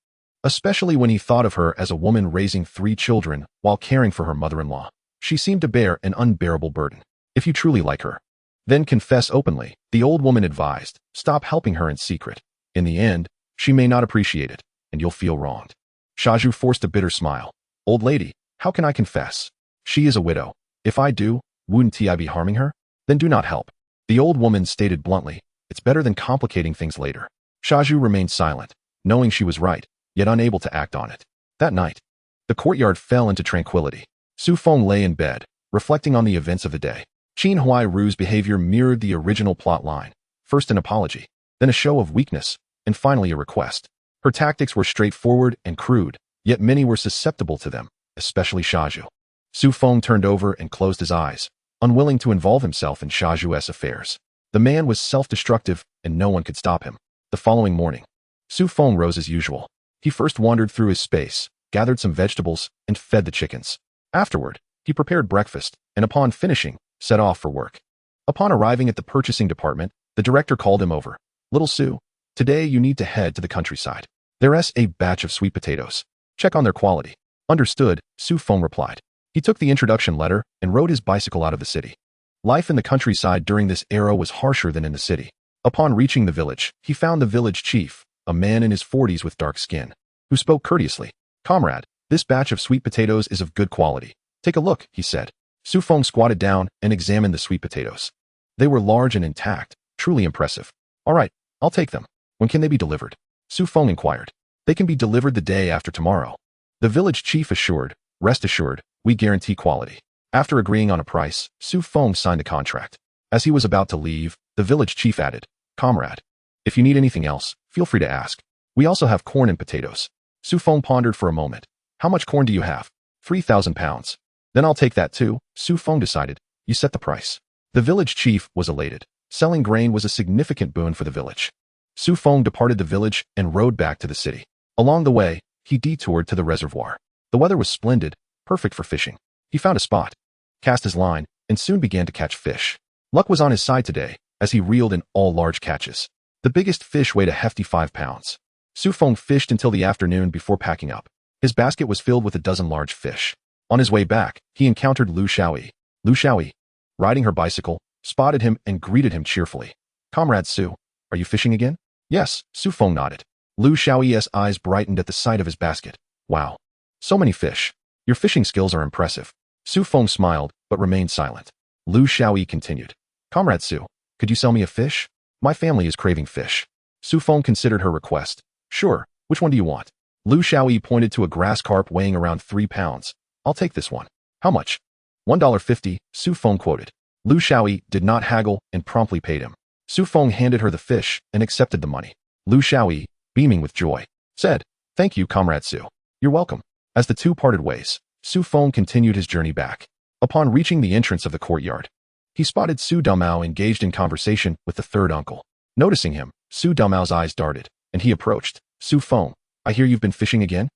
Especially when he thought of her as a woman raising 3 children while caring for her mother-in-law. She seemed to bear an unbearable burden. If you truly like her, then confess openly, the old woman advised. Stop helping her in secret. In the end, she may not appreciate it, and you'll feel wronged. Shaju forced a bitter smile. Old lady, how can I confess? She is a widow. If I do, wouldn't I be harming her? Then do not help. The old woman stated bluntly. It's better than complicating things later. Shaju remained silent, knowing she was right, yet unable to act on it. That night, the courtyard fell into tranquility. Su Feng lay in bed, reflecting on the events of the day. Qin Huairu's behavior mirrored the original plot line. First an apology, then a show of weakness, and finally a request. Her tactics were straightforward and crude, yet many were susceptible to them, especially Shaju. Su Feng turned over and closed his eyes, unwilling to involve himself in Shaju's affairs. The man was self-destructive, and no one could stop him. The following morning, Su Feng rose as usual. He first wandered through his space, gathered some vegetables, and fed the chickens. Afterward, he prepared breakfast, and upon finishing, set off for work. Upon arriving at the purchasing department, the director called him over. Little Su, today you need to head to the countryside. There's a batch of sweet potatoes. Check on their quality. Understood, Su Feng replied. He took the introduction letter and rode his bicycle out of the city. Life in the countryside during this era was harsher than in the city. Upon reaching the village, he found the village chief, a man in his 40s with dark skin, who spoke courteously. Comrade, this batch of sweet potatoes is of good quality. Take a look, he said. Su Feng squatted down and examined the sweet potatoes. They were large and intact, truly impressive. All right, I'll take them. When can they be delivered? Su Feng inquired. They can be delivered the day after tomorrow. The village chief assured. Rest assured, we guarantee quality. After agreeing on a price, Su Feng signed the contract. As he was about to leave, the village chief added, Comrade, if you need anything else, feel free to ask. We also have corn and potatoes. Su Feng pondered for a moment. How much corn do you have? 3,000 pounds. Then I'll take that too, Su Feng decided. You set the price. The village chief was elated. Selling grain was a significant boon for the village. Su Feng departed the village and rode back to the city. Along the way, he detoured to the reservoir. The weather was splendid, perfect for fishing. He found a spot, cast his line, and soon began to catch fish. Luck was on his side today, as he reeled in all large catches. The biggest fish weighed a hefty 5 pounds. Su Feng fished until the afternoon before packing up. His basket was filled with a dozen large fish. On his way back, he encountered Lu Xiaoyi. Lu Xiaoyi, riding her bicycle, spotted him and greeted him cheerfully. Comrade Su, are you fishing again? Yes, Su Feng nodded. Lu Xiaoyi's eyes brightened at the sight of his basket. Wow. So many fish. Your fishing skills are impressive. Su Feng smiled, but remained silent. Lu Xiaoyi continued. Comrade Su, could you sell me a fish? My family is craving fish. Su Feng considered her request. Sure, which one do you want? Lu Xiaoyi pointed to a grass carp weighing around 3 pounds. I'll take this one. How much? $1.50, Su Feng quoted. Lu Xiaoyi did not haggle and promptly paid him. Su Feng handed her the fish and accepted the money. Lu Xiaoyi, beaming with joy, said, Thank you, Comrade Su. You're welcome. As the two parted ways, Su Feng continued his journey back. Upon reaching the entrance of the courtyard, he spotted Su Damao engaged in conversation with the third uncle. Noticing him, Su Damao's eyes darted, and he approached. Su Feng, I hear you've been fishing again?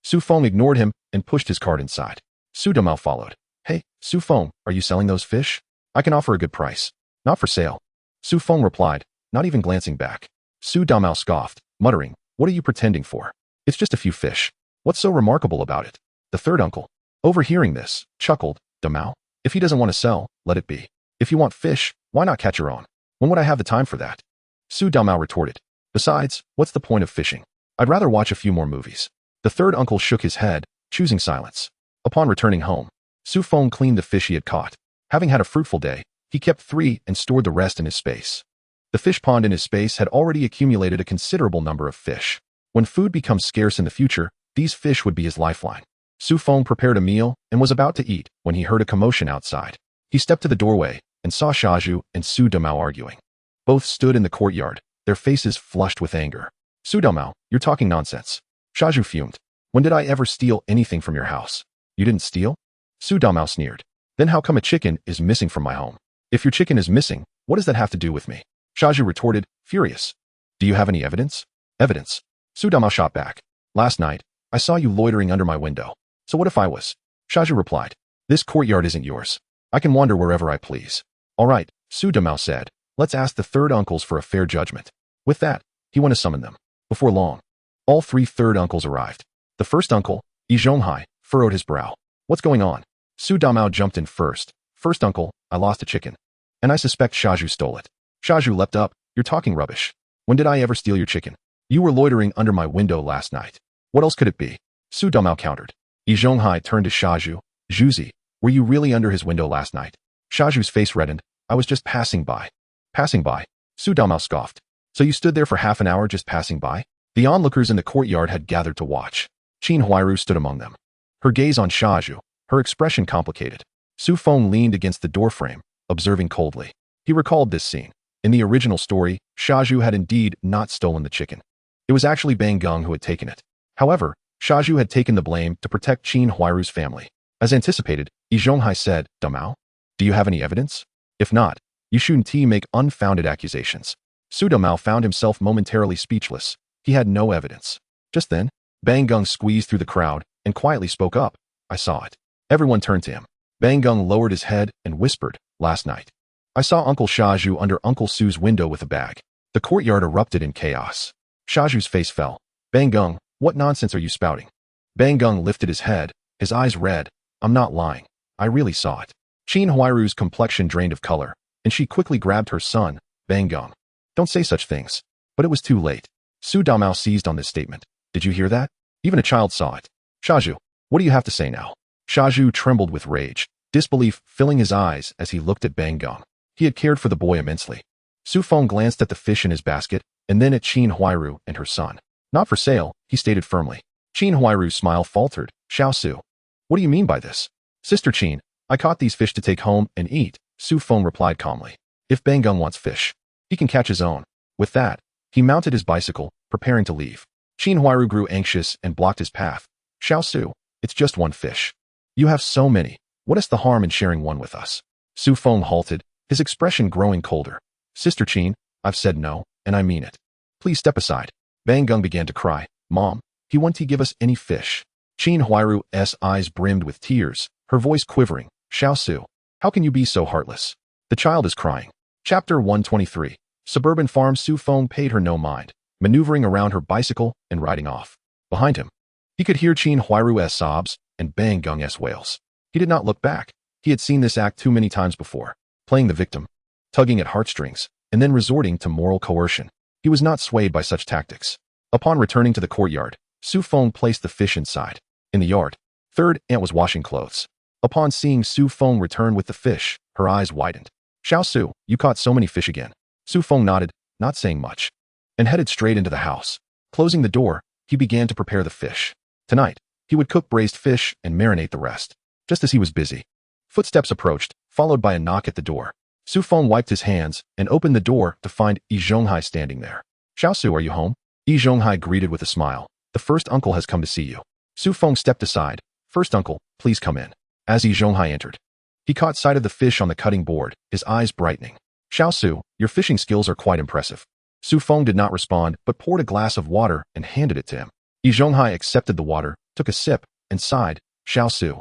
Su Feng ignored him and pushed his cart inside. Su Damao followed. Hey, Su Feng, are you selling those fish? I can offer a good price. Not for sale. Su Feng replied, not even glancing back. Su Damao scoffed, muttering, what are you pretending for? It's just a few fish. What's so remarkable about it? The third uncle, overhearing this, chuckled, Damao, if he doesn't want to sell, let it be. If you want fish, why not catch your own? When would I have the time for that? Su Damao retorted. Besides, what's the point of fishing? I'd rather watch a few more movies. The third uncle shook his head, choosing silence. Upon returning home, Su Feng cleaned the fish he had caught. Having had a fruitful day, he kept 3 and stored the rest in his space. The fish pond in his space had already accumulated a considerable number of fish. When food becomes scarce in the future, these fish would be his lifeline. Su Feng prepared a meal and was about to eat when he heard a commotion outside. He stepped to the doorway and saw Shaju and Su Damao arguing. Both stood in the courtyard, their faces flushed with anger. Su Damao, you're talking nonsense. Shaju fumed. When did I ever steal anything from your house? You didn't steal? Su Damao sneered. Then how come a chicken is missing from my home? If your chicken is missing, what does that have to do with me? Shaju retorted, furious. Do you have any evidence? Evidence. Su Damao shot back. Last night, I saw you loitering under my window. So what if I was? Shaju replied. This courtyard isn't yours. I can wander wherever I please. All right, Su Damao said. Let's ask the third uncles for a fair judgment. With that, he went to summon them. Before long, all 3 third uncles arrived. The first uncle, Yi Zhonghai, furrowed his brow. What's going on? Su Damao jumped in first. First uncle, I lost a chicken. And I suspect Shaju stole it. Shaju leapt up. You're talking rubbish. When did I ever steal your chicken? You were loitering under my window last night. What else could it be? Su Damao countered. Yi Zhonghai turned to Shaju. Zhuzi, were you really under his window last night? Shaju's face reddened. I was just passing by. Passing by? Su Damao scoffed. So you stood there for half an hour just passing by? The onlookers in the courtyard had gathered to watch. Qin Huairu stood among them. Her gaze on Shaju, her expression complicated. Su Feng leaned against the doorframe, observing coldly. He recalled this scene. In the original story, Shaju had indeed not stolen the chicken. It was actually Bang Geng who had taken it. However, Shaju had taken the blame to protect Qin Huairu's family. As anticipated, Yi Zhonghai said, Damao, do you have any evidence? If not, you shouldn't make unfounded accusations. Su Damao found himself momentarily speechless. He had no evidence. Just then, Bang Geng squeezed through the crowd and quietly spoke up. I saw it. Everyone turned to him. Bang Geng lowered his head and whispered, last night. I saw Uncle Shaju under Uncle Su's window with a bag. The courtyard erupted in chaos. Shaju's face fell. Bang Geng, what nonsense are you spouting? Bang Geng lifted his head, his eyes red. I'm not lying. I really saw it. Qin Huairu's complexion drained of color, and she quickly grabbed her son, Bang Geng. Don't say such things. But it was too late. Su Damao seized on this statement. Did you hear that? Even a child saw it. Shaju, what do you have to say now? Shaju trembled with rage, disbelief filling his eyes as he looked at Bang Geng. He had cared for the boy immensely. Su Feng glanced at the fish in his basket, and then at Qin Huairu and her son. Not for sale, he stated firmly. Qin Huairu's smile faltered. Xiao Su. What do you mean by this? Sister Qin, I caught these fish to take home and eat, Su Feng replied calmly. If Bang Geng wants fish, he can catch his own. With that, he mounted his bicycle, preparing to leave. Qin Huairu grew anxious and blocked his path. Xiao Su, it's just one fish. You have so many. What is the harm in sharing one with us? Su Feng halted, his expression growing colder. Sister Qin, I've said no, and I mean it. Please step aside. Bang Geng began to cry. Mom, he won't give us any fish. Qin Huairu's eyes brimmed with tears, her voice quivering. Xiao Su, how can you be so heartless? The child is crying. Chapter 123. Suburban farm. Su Feng paid her no mind, maneuvering around her bicycle and riding off. Behind him, he could hear Qin Huairu's sobs and Bang Geng's wails. He did not look back. He had seen this act too many times before, playing the victim, tugging at heartstrings, and then resorting to moral coercion. He was not swayed by such tactics. Upon returning to the courtyard, Su Feng placed the fish inside. In the yard, third aunt was washing clothes. Upon seeing Su Feng return with the fish, her eyes widened. Xiao Su, you caught so many fish again. Su Feng nodded, not saying much, and headed straight into the house. Closing the door, he began to prepare the fish. Tonight, he would cook braised fish and marinate the rest. Just as he was busy, footsteps approached, followed by a knock at the door. Su Feng wiped his hands and opened the door to find Yi Zhonghai standing there. Xiao Su, are you home? Yi Zhonghai greeted with a smile. The first uncle has come to see you. Su Feng stepped aside. First uncle, please come in. As Yi Zhonghai entered, he caught sight of the fish on the cutting board, his eyes brightening. Xiao Su, your fishing skills are quite impressive. Su Feng did not respond, but poured a glass of water and handed it to him. Yi Zhonghai accepted the water, took a sip, and sighed. Xiao Su.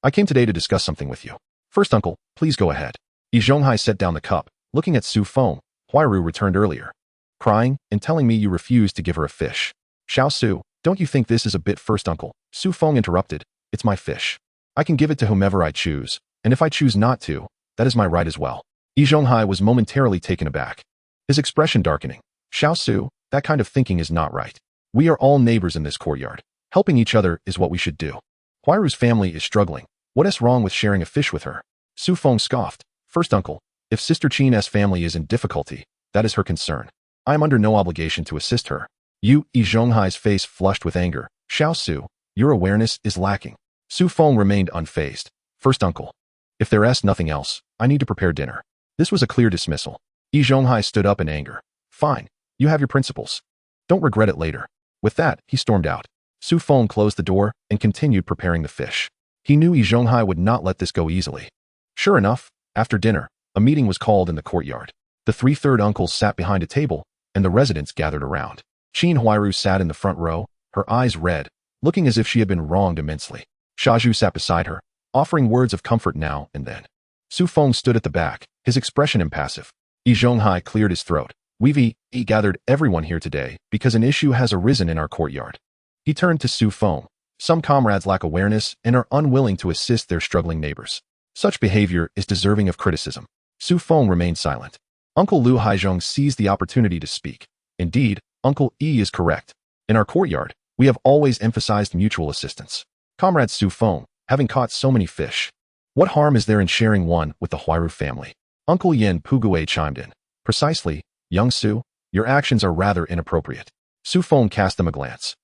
I came today to discuss something with you. First, uncle, please go ahead. Yi Zhonghai set down the cup, looking at Su Feng. Huairu returned earlier, crying and telling me you refused to give her a fish. Xiao Su, don't you think this is a bit? First, uncle, Su Feng interrupted. It's my fish. I can give it to whomever I choose, and if I choose not to, that is my right as well. Yi Zhonghai was momentarily taken aback, his expression darkening. Xiao Su, that kind of thinking is not right. We are all neighbors in this courtyard. Helping each other is what we should do. Huairu's family is struggling. What is wrong with sharing a fish with her? Su Feng scoffed. First, uncle, if Sister Qin's family is in difficulty, that is her concern. I am under no obligation to assist her. Yi Zhonghai's face flushed with anger. Xiao Su, your awareness is lacking. Su Feng remained unfazed. First, uncle, if there's nothing else, I need to prepare dinner. This was a clear dismissal. Yi Zhonghai stood up in anger. Fine, you have your principles. Don't regret it later. With that, he stormed out. Su Feng closed the door and continued preparing the fish. He knew Yi Zhonghai would not let this go easily. Sure enough, after dinner, a meeting was called in the courtyard. The 3/3 uncles sat behind a table, and the residents gathered around. Qin Huairu sat in the front row, her eyes red, looking as if she had been wronged immensely. Shaju sat beside her, offering words of comfort now and then. Su Feng stood at the back, his expression impassive. Yi Zhonghai cleared his throat. We've gathered everyone here today because an issue has arisen in our courtyard. He turned to Su Feng. Some comrades lack awareness and are unwilling to assist their struggling neighbors. Such behavior is deserving of criticism. Su Feng remained silent. Uncle Lu Haizhong seized the opportunity to speak. Indeed, Uncle Yi is correct. In our courtyard, we have always emphasized mutual assistance. Comrade Su Feng, having caught so many fish, what harm is there in sharing one with the Huairu family? Uncle Yin Pugue chimed in. Precisely, young Su, your actions are rather inappropriate. Su Feng cast them a glance,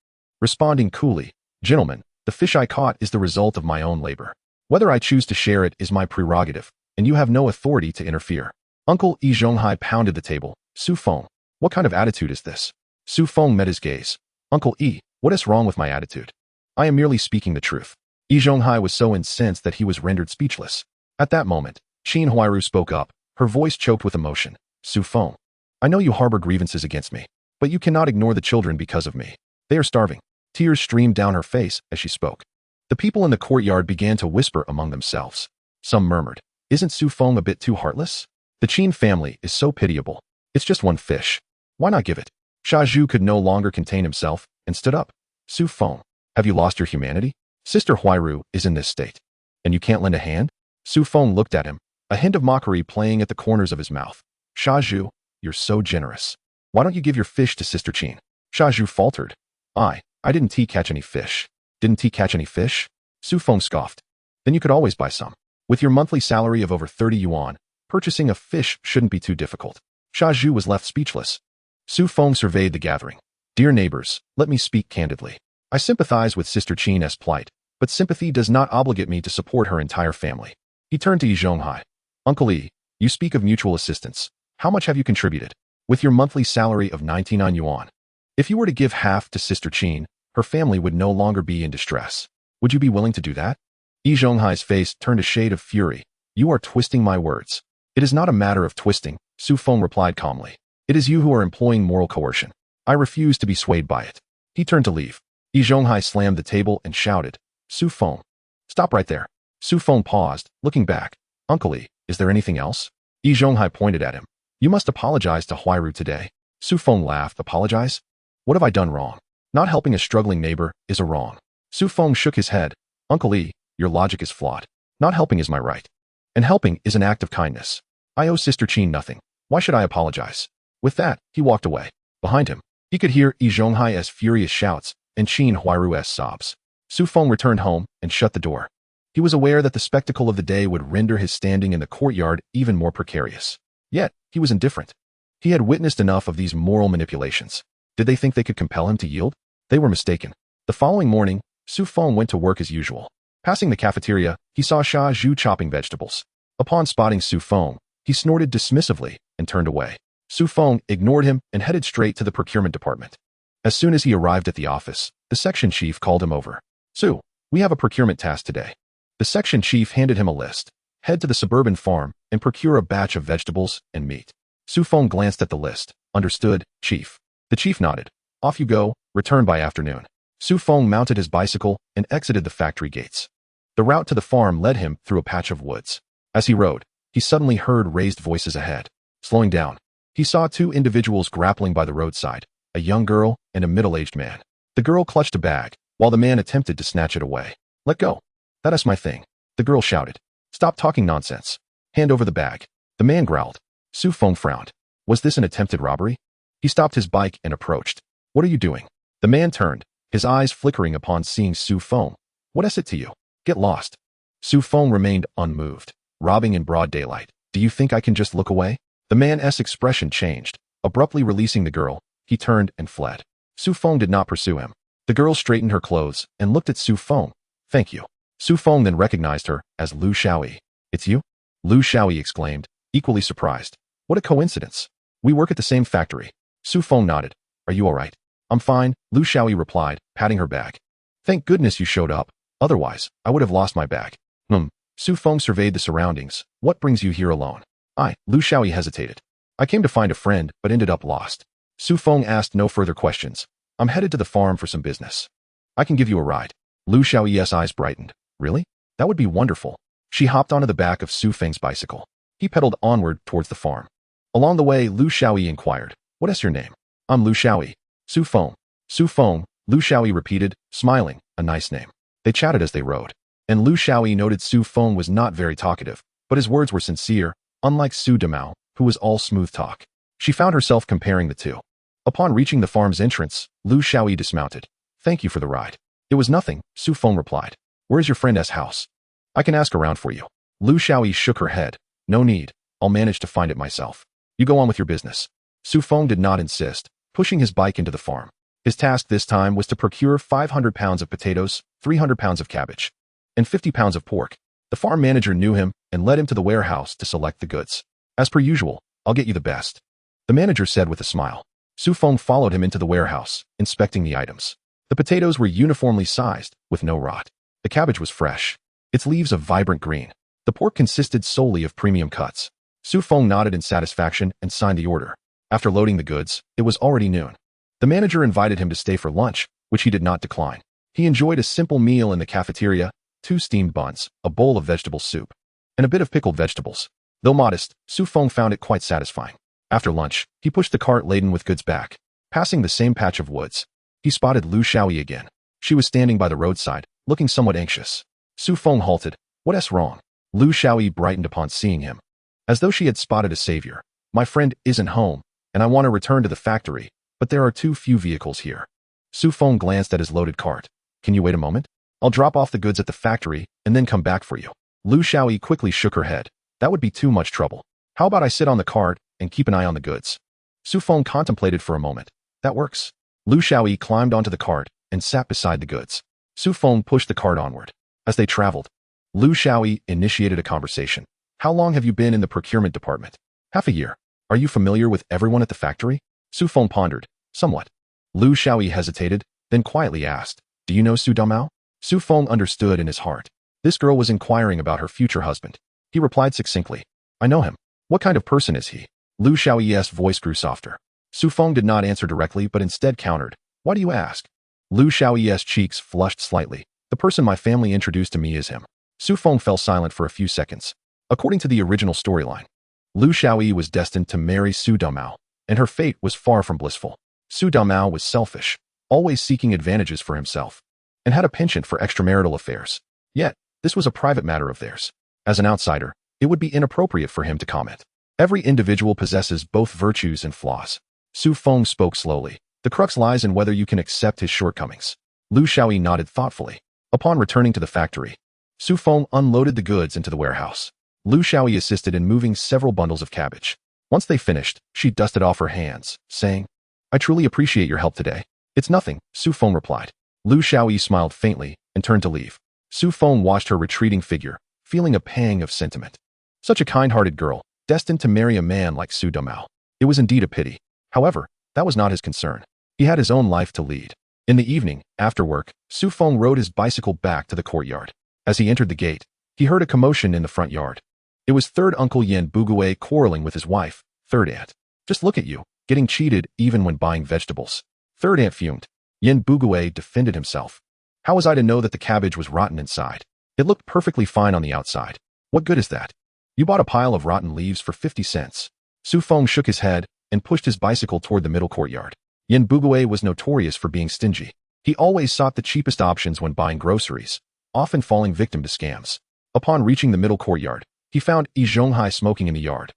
responding coolly, Gentlemen, the fish I caught is the result of my own labor. Whether I choose to share it is my prerogative, and you have no authority to interfere. Uncle Yi Zhonghai pounded the table. Su Feng, what kind of attitude is this? Su Feng met his gaze. Uncle Yi, what is wrong with my attitude? I am merely speaking the truth. Yi Zhonghai was so incensed that he was rendered speechless. At that moment, Qin Huairu spoke up, her voice choked with emotion. Su Feng, I know you harbor grievances against me, but you cannot ignore the children because of me. They are starving. Tears streamed down her face as she spoke. The people in the courtyard began to whisper among themselves. Some murmured, Isn't Su Feng a bit too heartless? The Qin family is so pitiable. It's just one fish. Why not give it? Shaju could no longer contain himself and stood up. Su Feng, have you lost your humanity? Sister Huairu is in this state, and you can't lend a hand? Su Feng looked at him, a hint of mockery playing at the corners of his mouth. Shaju, you're so generous. Why don't you give your fish to Sister Qin? Shaju faltered. I didn't catch any fish. Didn't catch any fish? Su Feng scoffed. Then you could always buy some. With your monthly salary of over 30 yuan, purchasing a fish shouldn't be too difficult. Shaju was left speechless. Su Feng surveyed the gathering. Dear neighbors, let me speak candidly. I sympathize with Sister Qin's plight, but sympathy does not obligate me to support her entire family. He turned to Yi Zhonghai. Uncle Yi, you speak of mutual assistance. How much have you contributed? With your monthly salary of 99 yuan. If you were to give half to Sister Qin, her family would no longer be in distress. Would you be willing to do that? Yi Zhonghai's face turned a shade of fury. You are twisting my words. It is not a matter of twisting, Su Feng replied calmly. It is you who are employing moral coercion. I refuse to be swayed by it. He turned to leave. Yi Zhonghai slammed the table and shouted, Su Feng, stop right there. Su Feng paused, looking back. Uncle Yi, is there anything else? Yi Zhonghai pointed at him. You must apologize to Huairu today. Su Feng laughed. Apologize? What have I done wrong? Not helping a struggling neighbor is a wrong. Su Feng shook his head. Uncle Yi, your logic is flawed. Not helping is my right. And helping is an act of kindness. I owe Sister Qin nothing. Why should I apologize? With that, he walked away. Behind him, he could hear Yi Zhonghai's furious shouts and Qin Huairu's sobs. Su Feng returned home and shut the door. He was aware that the spectacle of the day would render his standing in the courtyard even more precarious. Yet, he was indifferent. He had witnessed enough of these moral manipulations. Did they think they could compel him to yield? They were mistaken. The following morning, Su Feng went to work as usual. Passing the cafeteria, he saw Sha Zhu chopping vegetables. Upon spotting Su Feng, he snorted dismissively and turned away. Su Feng ignored him and headed straight to the procurement department. As soon as he arrived at the office, the section chief called him over. Su, we have a procurement task today. The section chief handed him a list. Head to the suburban farm and procure a batch of vegetables and meat. Su Feng glanced at the list. Understood, chief. The chief nodded. Off you go, return by afternoon. Su Feng mounted his bicycle and exited the factory gates. The route to the farm led him through a patch of woods. As he rode, he suddenly heard raised voices ahead. Slowing down, he saw two individuals grappling by the roadside, a young girl and a middle-aged man. The girl clutched a bag, while the man attempted to snatch it away. "Let go. That is my thing," the girl shouted. "Stop talking nonsense. Hand over the bag." The man growled. Su Feng frowned. Was this an attempted robbery? He stopped his bike and approached. "What are you doing?" The man turned, his eyes flickering upon seeing Su Feng. "What is it to you? Get lost." Su Feng remained unmoved. "Robbing in broad daylight. Do you think I can just look away?" The man's expression changed. Abruptly releasing the girl, he turned and fled. Su Feng did not pursue him. The girl straightened her clothes and looked at Su Feng. "Thank you." Su Feng then recognized her as Lu Xiaoyi. "It's you?" Lu Xiaoyi exclaimed, equally surprised. "What a coincidence. We work at the same factory." Su Feng nodded. "Are you all right?" "I'm fine," Lu Xiaoyi replied, patting her bag. "Thank goodness you showed up. Otherwise, I would have lost my bag." Su Feng surveyed the surroundings. "What brings you here alone?" Lu Xiaoyi hesitated. "I came to find a friend, but ended up lost." Su Feng asked no further questions. "I'm headed to the farm for some business. I can give you a ride." Lu Xiaoyi's eyes brightened. "Really? That would be wonderful." She hopped onto the back of Su Feng's bicycle. He pedaled onward towards the farm. Along the way, Lu Xiaoyi inquired, "What is your name?" "I'm Lu Xiaoyi." "Su Feng." "Su Feng," Lu Xiaoyi repeated, smiling. "A nice name." They chatted as they rode. And Lu Xiaoyi noted Su Feng was not very talkative, but his words were sincere, unlike Su Damao, who was all smooth talk. She found herself comparing the two. Upon reaching the farm's entrance, Lu Xiaoyi dismounted. "Thank you for the ride." "It was nothing," Su Feng replied. "Where is your friend's house?" "I can ask around for you." Lu Xiaoyi shook her head. "No need. I'll manage to find it myself. You go on with your business." Su Feng did not insist, pushing his bike into the farm. His task this time was to procure 500 pounds of potatoes, 300 pounds of cabbage, and 50 pounds of pork. The farm manager knew him and led him to the warehouse to select the goods. "As per usual, I'll get you the best," the manager said with a smile. Su Feng followed him into the warehouse, inspecting the items. The potatoes were uniformly sized, with no rot. The cabbage was fresh, its leaves of vibrant green. The pork consisted solely of premium cuts. Su Feng nodded in satisfaction and signed the order. After loading the goods, it was already noon. The manager invited him to stay for lunch, which he did not decline. He enjoyed a simple meal in the cafeteria, 2 steamed buns, a bowl of vegetable soup, and a bit of pickled vegetables. Though modest, Su Feng found it quite satisfying. After lunch, he pushed the cart laden with goods back. Passing the same patch of woods, he spotted Lu Xiaoyi again. She was standing by the roadside, looking somewhat anxious. Su Feng halted. "What's wrong?" Lu Xiaoyi brightened upon seeing him, as though she had spotted a savior. "My friend isn't home, and I want to return to the factory, but there are too few vehicles here." Su Feng glanced at his loaded cart. "Can you wait a moment? I'll drop off the goods at the factory and then come back for you." Lu Xiaoyi quickly shook her head. "That would be too much trouble. How about I sit on the cart and keep an eye on the goods?" Su Feng contemplated for a moment. "That works." Lu Xiaoyi climbed onto the cart and sat beside the goods. Su Feng pushed the cart onward. As they traveled, Lu Xiaoyi initiated a conversation. "How long have you been in the procurement department?" "Half a year." "Are you familiar with everyone at the factory?" Su Feng pondered. "Somewhat." Lu Xiaoyi hesitated, then quietly asked, "Do you know Su Damao?" Su Feng understood in his heart. This girl was inquiring about her future husband. He replied succinctly, "I know him." "What kind of person is he?" Lu Xiaoyi's voice grew softer. Su Feng did not answer directly but instead countered, "Why do you ask?" Lu Xiaoyi's cheeks flushed slightly. "The person my family introduced to me is him." Su Feng fell silent for a few seconds. According to the original storyline, Lu Xiaoyi was destined to marry Su Damao, and her fate was far from blissful. Su Damao was selfish, always seeking advantages for himself, and had a penchant for extramarital affairs. Yet, this was a private matter of theirs. As an outsider, it would be inappropriate for him to comment. Every individual possesses both virtues and flaws. Su Feng spoke slowly. "The crux lies in whether you can accept his shortcomings." Lu Xiaoyi nodded thoughtfully. Upon returning to the factory, Su Feng unloaded the goods into the warehouse. Lu Xiaoyi assisted in moving several bundles of cabbage. Once they finished, she dusted off her hands, saying, "I truly appreciate your help today." "It's nothing," Su Feng replied. Lu Xiaoyi smiled faintly and turned to leave. Su Feng watched her retreating figure, feeling a pang of sentiment. Such a kind-hearted girl, destined to marry a man like Su Damao. It was indeed a pity. However, that was not his concern. He had his own life to lead. In the evening, after work, Su Feng rode his bicycle back to the courtyard. As he entered the gate, he heard a commotion in the front yard. It was third Uncle Yan Bugue quarreling with his wife, third aunt. "Just look at you, getting cheated even when buying vegetables." Third aunt fumed. Yin Bugue defended himself. How was I to know that the cabbage was rotten inside? It looked perfectly fine on the outside. What good is that? You bought a pile of rotten leaves for 50 cents. Su Feng shook his head and pushed his bicycle toward the middle courtyard. Yin Bugue was notorious for being stingy. He always sought the cheapest options when buying groceries, often falling victim to scams. Upon reaching the middle courtyard, he found Yi Zhonghai smoking in the yard.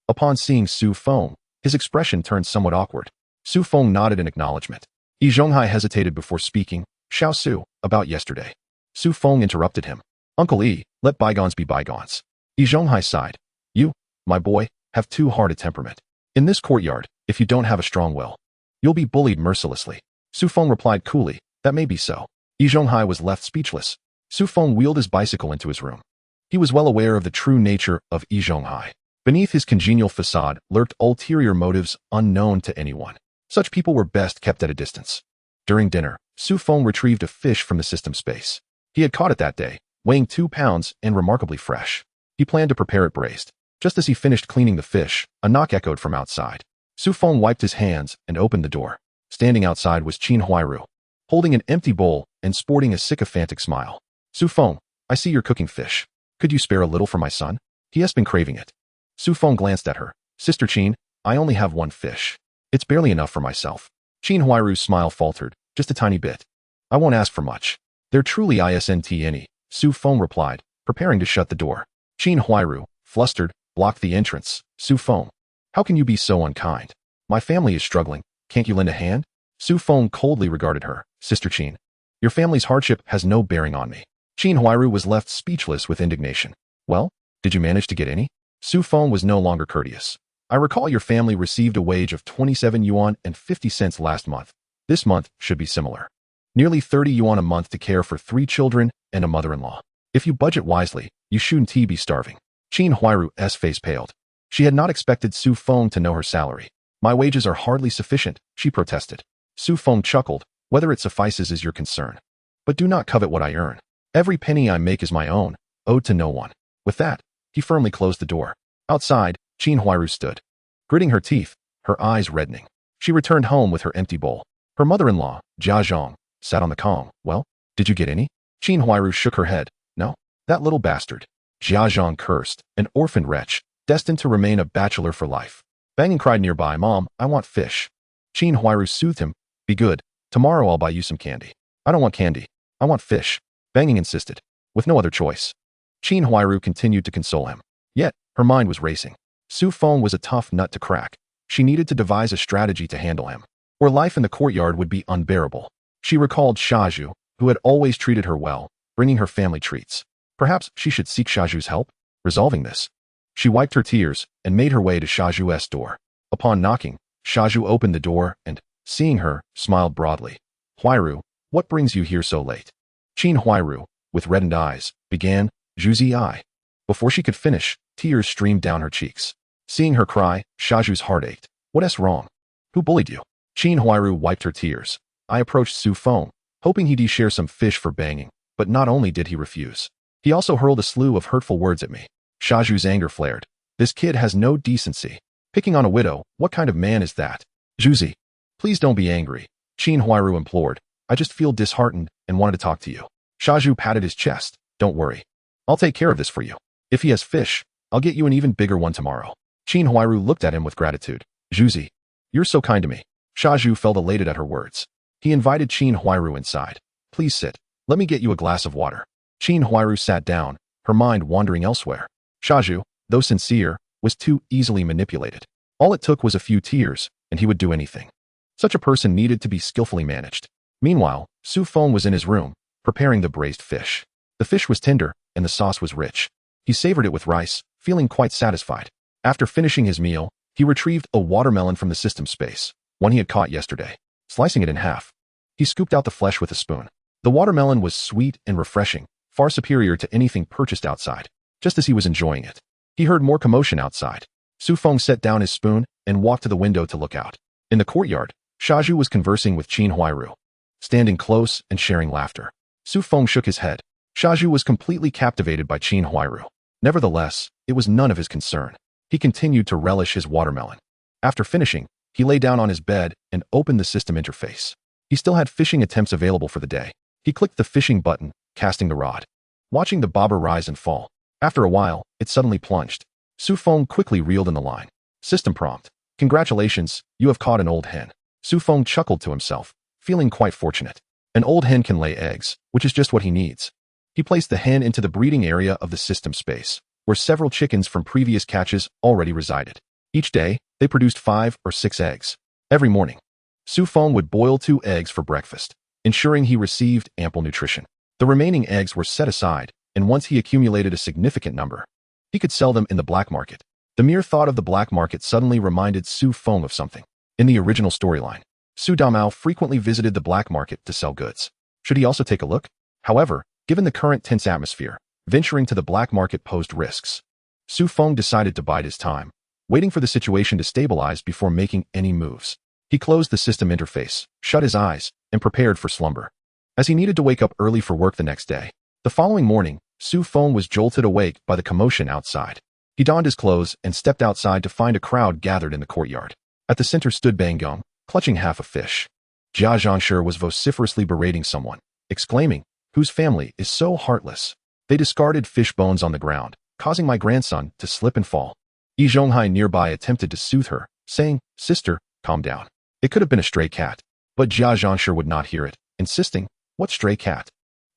Upon seeing Su Feng, his expression turned somewhat awkward. Su Feng nodded in acknowledgement. Yi Zhonghai hesitated before speaking. Xiao Su, about yesterday. Su Feng interrupted him. Uncle Yi, let bygones be bygones. Yi Zhonghai sighed. You, my boy, have too hard a temperament. In this courtyard, if you don't have a strong will, you'll be bullied mercilessly. Su Feng replied coolly, that may be so. Yi Zhonghai was left speechless. Su Feng wheeled his bicycle into his room. He was well aware of the true nature of Yi Zhonghai. Beneath his congenial facade lurked ulterior motives unknown to anyone. Such people were best kept at a distance. During dinner, Su Feng retrieved a fish from the system space. He had caught it that day, weighing 2 pounds and remarkably fresh. He planned to prepare it braised. Just as he finished cleaning the fish, a knock echoed from outside. Su Feng wiped his hands and opened the door. Standing outside was Qin Huairu, holding an empty bowl and sporting a sycophantic smile. Su Feng, I see you're cooking fish. Could you spare a little for my son? He has been craving it. Su Feng glanced at her. Sister Qin, I only have 1 fish. It's barely enough for myself. Qin Huairu's smile faltered, just a tiny bit. I won't ask for much. There truly isn't any, Su Feng replied, preparing to shut the door. Qin Huairu, flustered, blocked the entrance. Su Feng, how can you be so unkind? My family is struggling. Can't you lend a hand? Su Feng coldly regarded her. Sister Qin, your family's hardship has no bearing on me. Qin Huairu was left speechless with indignation. Well, did you manage to get any? Su Feng was no longer courteous. I recall your family received a wage of 27 yuan and 50 cents last month. This month should be similar. Nearly 30 yuan a month to care for 3 children and a mother-in-law. If you budget wisely, you shouldn't be starving. Qin Huairu's face paled. She had not expected Su Feng to know her salary. My wages are hardly sufficient, she protested. Su Feng chuckled. Whether it suffices is your concern. But do not covet what I earn. Every penny I make is my own, owed to no one. With that, he firmly closed the door. Outside, Qin Huairu stood, gritting her teeth, her eyes reddening. She returned home with her empty bowl. Her mother-in-law, Jia Zhang, sat on the Kong. Well, did you get any? Qin Huairu shook her head. No, that little bastard. Jia Zhang cursed, an orphaned wretch, destined to remain a bachelor for life. Banging cried nearby, Mom, I want fish. Qin Huairu soothed him. Be good. Tomorrow I'll buy you some candy. I don't want candy. I want fish. Banging insisted, with no other choice. Qin Huairu continued to console him. Yet, her mind was racing. Su Feng was a tough nut to crack. She needed to devise a strategy to handle him, or life in the courtyard would be unbearable. She recalled Shaju, who had always treated her well, bringing her family treats. Perhaps she should seek Shaju's help? Resolving this, she wiped her tears and made her way to Shaju's door. Upon knocking, Shaju opened the door and, seeing her, smiled broadly. Huairu, what brings you here so late? Qin Huairu, with reddened eyes, began, Zhuzi I. Before she could finish, tears streamed down her cheeks. Seeing her cry, Shaju's heart ached. What's wrong? Who bullied you? Qin Huairu wiped her tears. I approached Su Feng, hoping he'd share some fish for banging, but not only did he refuse, he also hurled a slew of hurtful words at me. Shaju's anger flared. This kid has no decency. Picking on a widow, what kind of man is that? Zhuzi, please don't be angry, Qin Huairu implored. I just feel disheartened and wanted to talk to you. Shaju patted his chest. Don't worry. I'll take care of this for you. If he has fish, I'll get you an even bigger one tomorrow. Qin Huairu looked at him with gratitude. Zhuzi, you're so kind to me. Shaju felt elated at her words. He invited Qin Huairu inside. Please sit. Let me get you a glass of water. Qin Huairu sat down, her mind wandering elsewhere. Shaju, though sincere, was too easily manipulated. All it took was a few tears, and he would do anything. Such a person needed to be skillfully managed. Meanwhile, Su Feng was in his room, preparing the braised fish. The fish was tender, and the sauce was rich. He savored it with rice, feeling quite satisfied. After finishing his meal, he retrieved a watermelon from the system space, one he had caught yesterday. Slicing it in half, he scooped out the flesh with a spoon. The watermelon was sweet and refreshing, far superior to anything purchased outside. Just as he was enjoying it, he heard more commotion outside. Su Feng set down his spoon and walked to the window to look out. In the courtyard, Shaju was conversing with Qin Huairu, standing close and sharing laughter. Su Feng shook his head. Shaju was completely captivated by Qin Huairu. Nevertheless, it was none of his concern. He continued to relish his watermelon. After finishing, he lay down on his bed and opened the system interface. He still had fishing attempts available for the day. He clicked the fishing button, casting the rod. Watching the bobber rise and fall. After a while, it suddenly plunged. Su Feng quickly reeled in the line. System prompt. Congratulations, you have caught an old hen. Su Feng chuckled to himself, feeling quite fortunate. An old hen can lay eggs, which is just what he needs. He placed the hen into the breeding area of the system space, where several chickens from previous catches already resided. Each day, they produced 5 or 6 eggs. Every morning, Su Feng would boil 2 eggs for breakfast, ensuring he received ample nutrition. The remaining eggs were set aside, and once he accumulated a significant number, he could sell them in the black market. The mere thought of the black market suddenly reminded Su Feng of something. In the original storyline, Su Damao frequently visited the black market to sell goods. Should he also take a look? However, given the current tense atmosphere, venturing to the black market posed risks. Su Feng decided to bide his time, waiting for the situation to stabilize before making any moves. He closed the system interface, shut his eyes, and prepared for slumber. As he needed to wake up early for work the next day, the following morning, Su Feng was jolted awake by the commotion outside. He donned his clothes and stepped outside to find a crowd gathered in the courtyard. At the center stood Bang Gong, clutching half a fish. Jia Zhangshi was vociferously berating someone, exclaiming, "Whose family is so heartless? They discarded fish bones on the ground, causing my grandson to slip and fall." Yi Zhonghai nearby attempted to soothe her, saying, "Sister, calm down. It could have been a stray cat." But Jia Zhangshi would not hear it, insisting, "What stray cat?"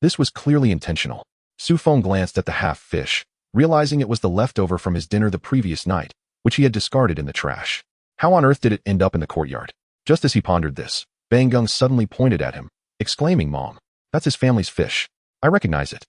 This was clearly intentional. Su Feng glanced at the half-fish, realizing it was the leftover from his dinner the previous night, which he had discarded in the trash. How on earth did it end up in the courtyard? Just as he pondered this, Bang Gong suddenly pointed at him, exclaiming, "Mom, that's his family's fish. I recognize it."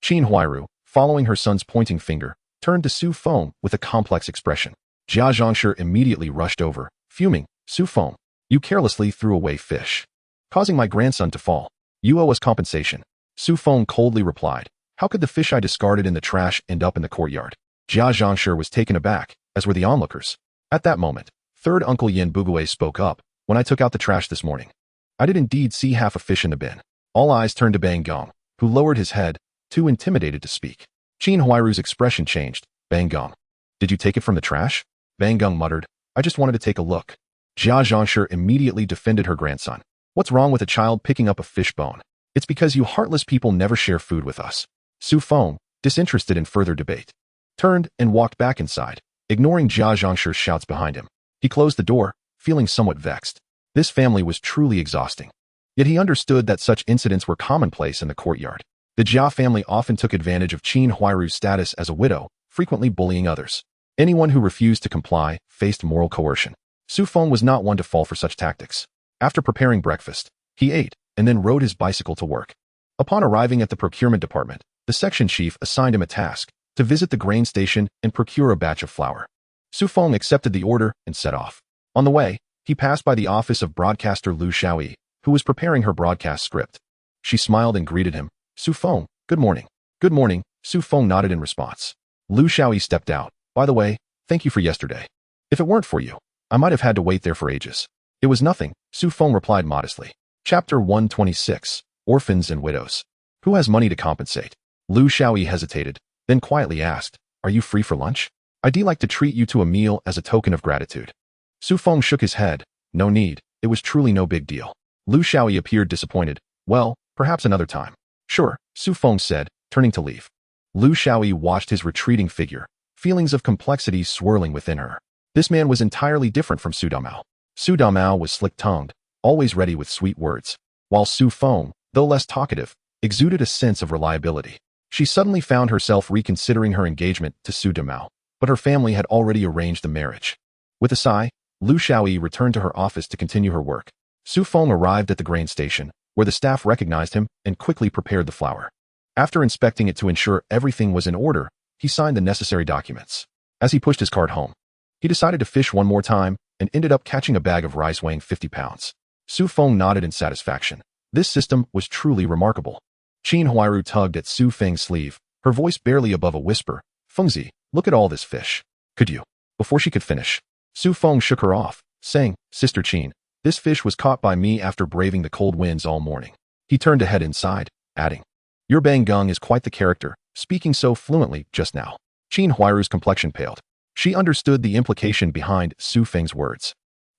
Qin Huairu, following her son's pointing finger, turned to Su Feng with a complex expression. Jia Zhangshi immediately rushed over, fuming, "Su Feng, you carelessly threw away fish, causing my grandson to fall. You owe us compensation." Su Feng coldly replied, "How could the fish I discarded in the trash end up in the courtyard?" Jia Zhangshi was taken aback, as were the onlookers. At that moment, third Uncle Yin Bugue spoke up, "When I took out the trash this morning, I did indeed see half a fish in the bin." All eyes turned to Bang Gong, who lowered his head, too intimidated to speak. Qin Huairu's expression changed. "Bang Gong, did you take it from the trash?" Bang Gong muttered, "I just wanted to take a look." Jia Zhangshi immediately defended her grandson. "What's wrong with a child picking up a fish bone? It's because you heartless people never share food with us." Su Feng, disinterested in further debate, turned and walked back inside, ignoring Jia Zhangshi's shouts behind him. He closed the door, feeling somewhat vexed. This family was truly exhausting. Yet he understood that such incidents were commonplace in the courtyard. The Jia family often took advantage of Qin Huairu's status as a widow, frequently bullying others. Anyone who refused to comply faced moral coercion. Su Feng was not one to fall for such tactics. After preparing breakfast, he ate and then rode his bicycle to work. Upon arriving at the procurement department, the section chief assigned him a task to visit the grain station and procure a batch of flour. Su Feng accepted the order and set off. On the way, he passed by the office of broadcaster Lu Xiaoyi, who was preparing her broadcast script. She smiled and greeted him. "Su Feng, good morning." "Good morning," Su Feng nodded in response. Lu Xiaoyi stepped out. "By the way, thank you for yesterday. If it weren't for you, I might have had to wait there for ages." "It was nothing," Su Feng replied modestly. Chapter 126, Orphans and Widows. Who has money to compensate? Lu Xiaoyi hesitated, then quietly asked, "Are you free for lunch? I'd like to treat you to a meal as a token of gratitude." Su Feng shook his head. "No need, it was truly no big deal." Lu Xiaoyi appeared disappointed. "Well, perhaps another time." "Sure," Su Feng said, turning to leave. Lu Xiaoyi watched his retreating figure, feelings of complexity swirling within her. This man was entirely different from Su Damao. Su Damao was slick-tongued, always ready with sweet words, while Su Feng, though less talkative, exuded a sense of reliability. She suddenly found herself reconsidering her engagement to Su Damao, but her family had already arranged the marriage. With a sigh, Lu Xiaoyi returned to her office to continue her work. Su Feng arrived at the grain station, where the staff recognized him and quickly prepared the flour. After inspecting it to ensure everything was in order, he signed the necessary documents. As he pushed his cart home, he decided to fish one more time and ended up catching a bag of rice weighing 50 pounds. Su Feng nodded in satisfaction. This system was truly remarkable. Qin Huairu tugged at Su Feng's sleeve, her voice barely above a whisper. "Fengzi, look at all this fish. Could you?" Before she could finish, Su Feng shook her off, saying, "Sister Qin, this fish was caught by me after braving the cold winds all morning." He turned to head inside, adding, "Your Bang Gong is quite the character, speaking so fluently just now." Qin Huairu's complexion paled. She understood the implication behind Su Feng's words.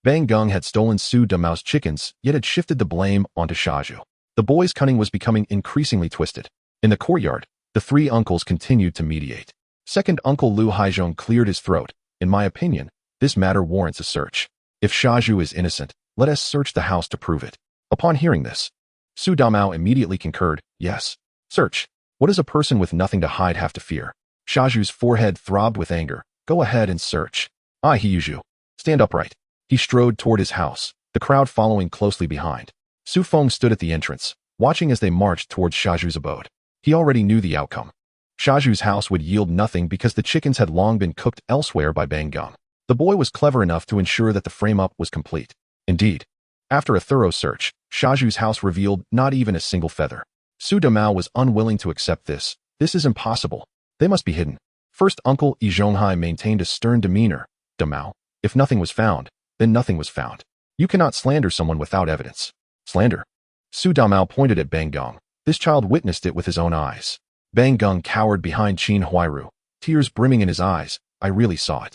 Bang Gung had stolen Su Damao's chickens, yet had shifted the blame onto Shaju. The boy's cunning was becoming increasingly twisted. In the courtyard, the three uncles continued to mediate. Second Uncle Lu Haizhong cleared his throat. In my opinion, this matter warrants a search. If Shaju is innocent, let us search the house to prove it. Upon hearing this, Su Damao immediately concurred, yes. Search. What does a person with nothing to hide have to fear? Shaju's forehead throbbed with anger. Go ahead and search. I Hiyuju. Stand upright. He strode toward his house, the crowd following closely behind. Su Feng stood at the entrance, watching as they marched towards Shaju's abode. He already knew the outcome. Shaju's house would yield nothing because the chickens had long been cooked elsewhere by Bang Gung. The boy was clever enough to ensure that the frame-up was complete. Indeed, after a thorough search, Shaju's house revealed not even a single feather. Su Damao was unwilling to accept this. This is impossible. They must be hidden. First Uncle Yi Zhonghai maintained a stern demeanor. Damao, if nothing was found, then nothing was found. You cannot slander someone without evidence. Slander? Su Damao pointed at Bang Gung. This child witnessed it with his own eyes. Bang Gung cowered behind Qin Huairu, tears brimming in his eyes. I really saw it.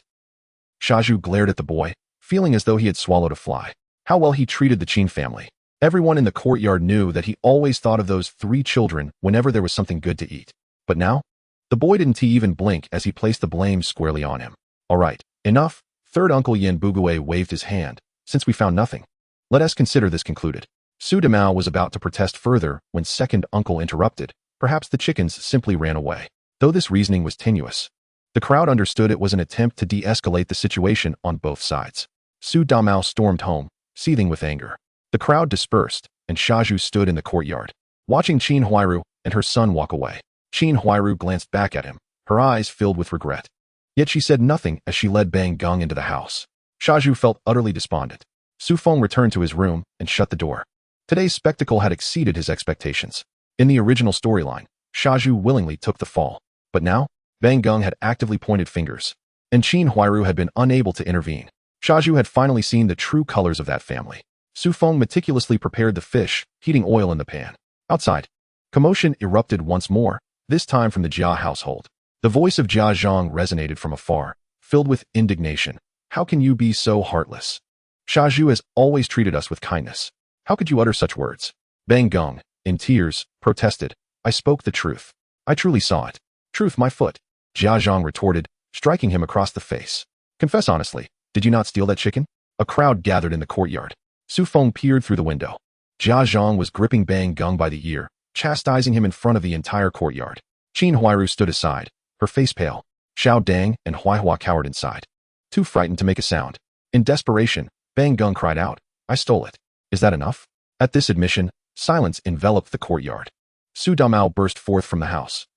Shaju glared at the boy, feeling as though he had swallowed a fly. How well he treated the Qin family. Everyone in the courtyard knew that he always thought of those three children whenever there was something good to eat. But now? The boy didn't even blink as he placed the blame squarely on him. All right, enough. Third Uncle Yin Bugue waved his hand. Since we found nothing, let us consider this concluded. Su Damao was about to protest further when second uncle interrupted. Perhaps the chickens simply ran away. Though this reasoning was tenuous, the crowd understood it was an attempt to de-escalate the situation on both sides. Su Damao stormed home, seething with anger. The crowd dispersed, and Shaju stood in the courtyard, watching Qin Huairu and her son walk away. Qin Huairu glanced back at him, her eyes filled with regret. Yet she said nothing as she led Bang Gung into the house. Shaju felt utterly despondent. Su Feng returned to his room and shut the door. Today's spectacle had exceeded his expectations. In the original storyline, Shaju willingly took the fall. But now, Bang Gung had actively pointed fingers, and Qin Huairu had been unable to intervene. Shaju had finally seen the true colors of that family. Su Feng meticulously prepared the fish, heating oil in the pan. Outside, commotion erupted once more, this time from the Jia household. The voice of Jia Zhang resonated from afar, filled with indignation. How can you be so heartless? Shaju has always treated us with kindness. How could you utter such words? Bang Gung, in tears, protested. I spoke the truth. I truly saw it. Truth, my foot. Jia Zhang retorted, striking him across the face. Confess honestly, did you not steal that chicken? A crowd gathered in the courtyard. Su Feng peered through the window. Jia Zhang was gripping Bang Gung by the ear, chastising him in front of the entire courtyard. Qin Huairu stood aside, her face pale. Xiao Dang and Huaihua cowered inside, too frightened to make a sound. In desperation, Bang Gung cried out, I stole it. Is that enough? At this admission, silence enveloped the courtyard. Su Damao burst forth from the house.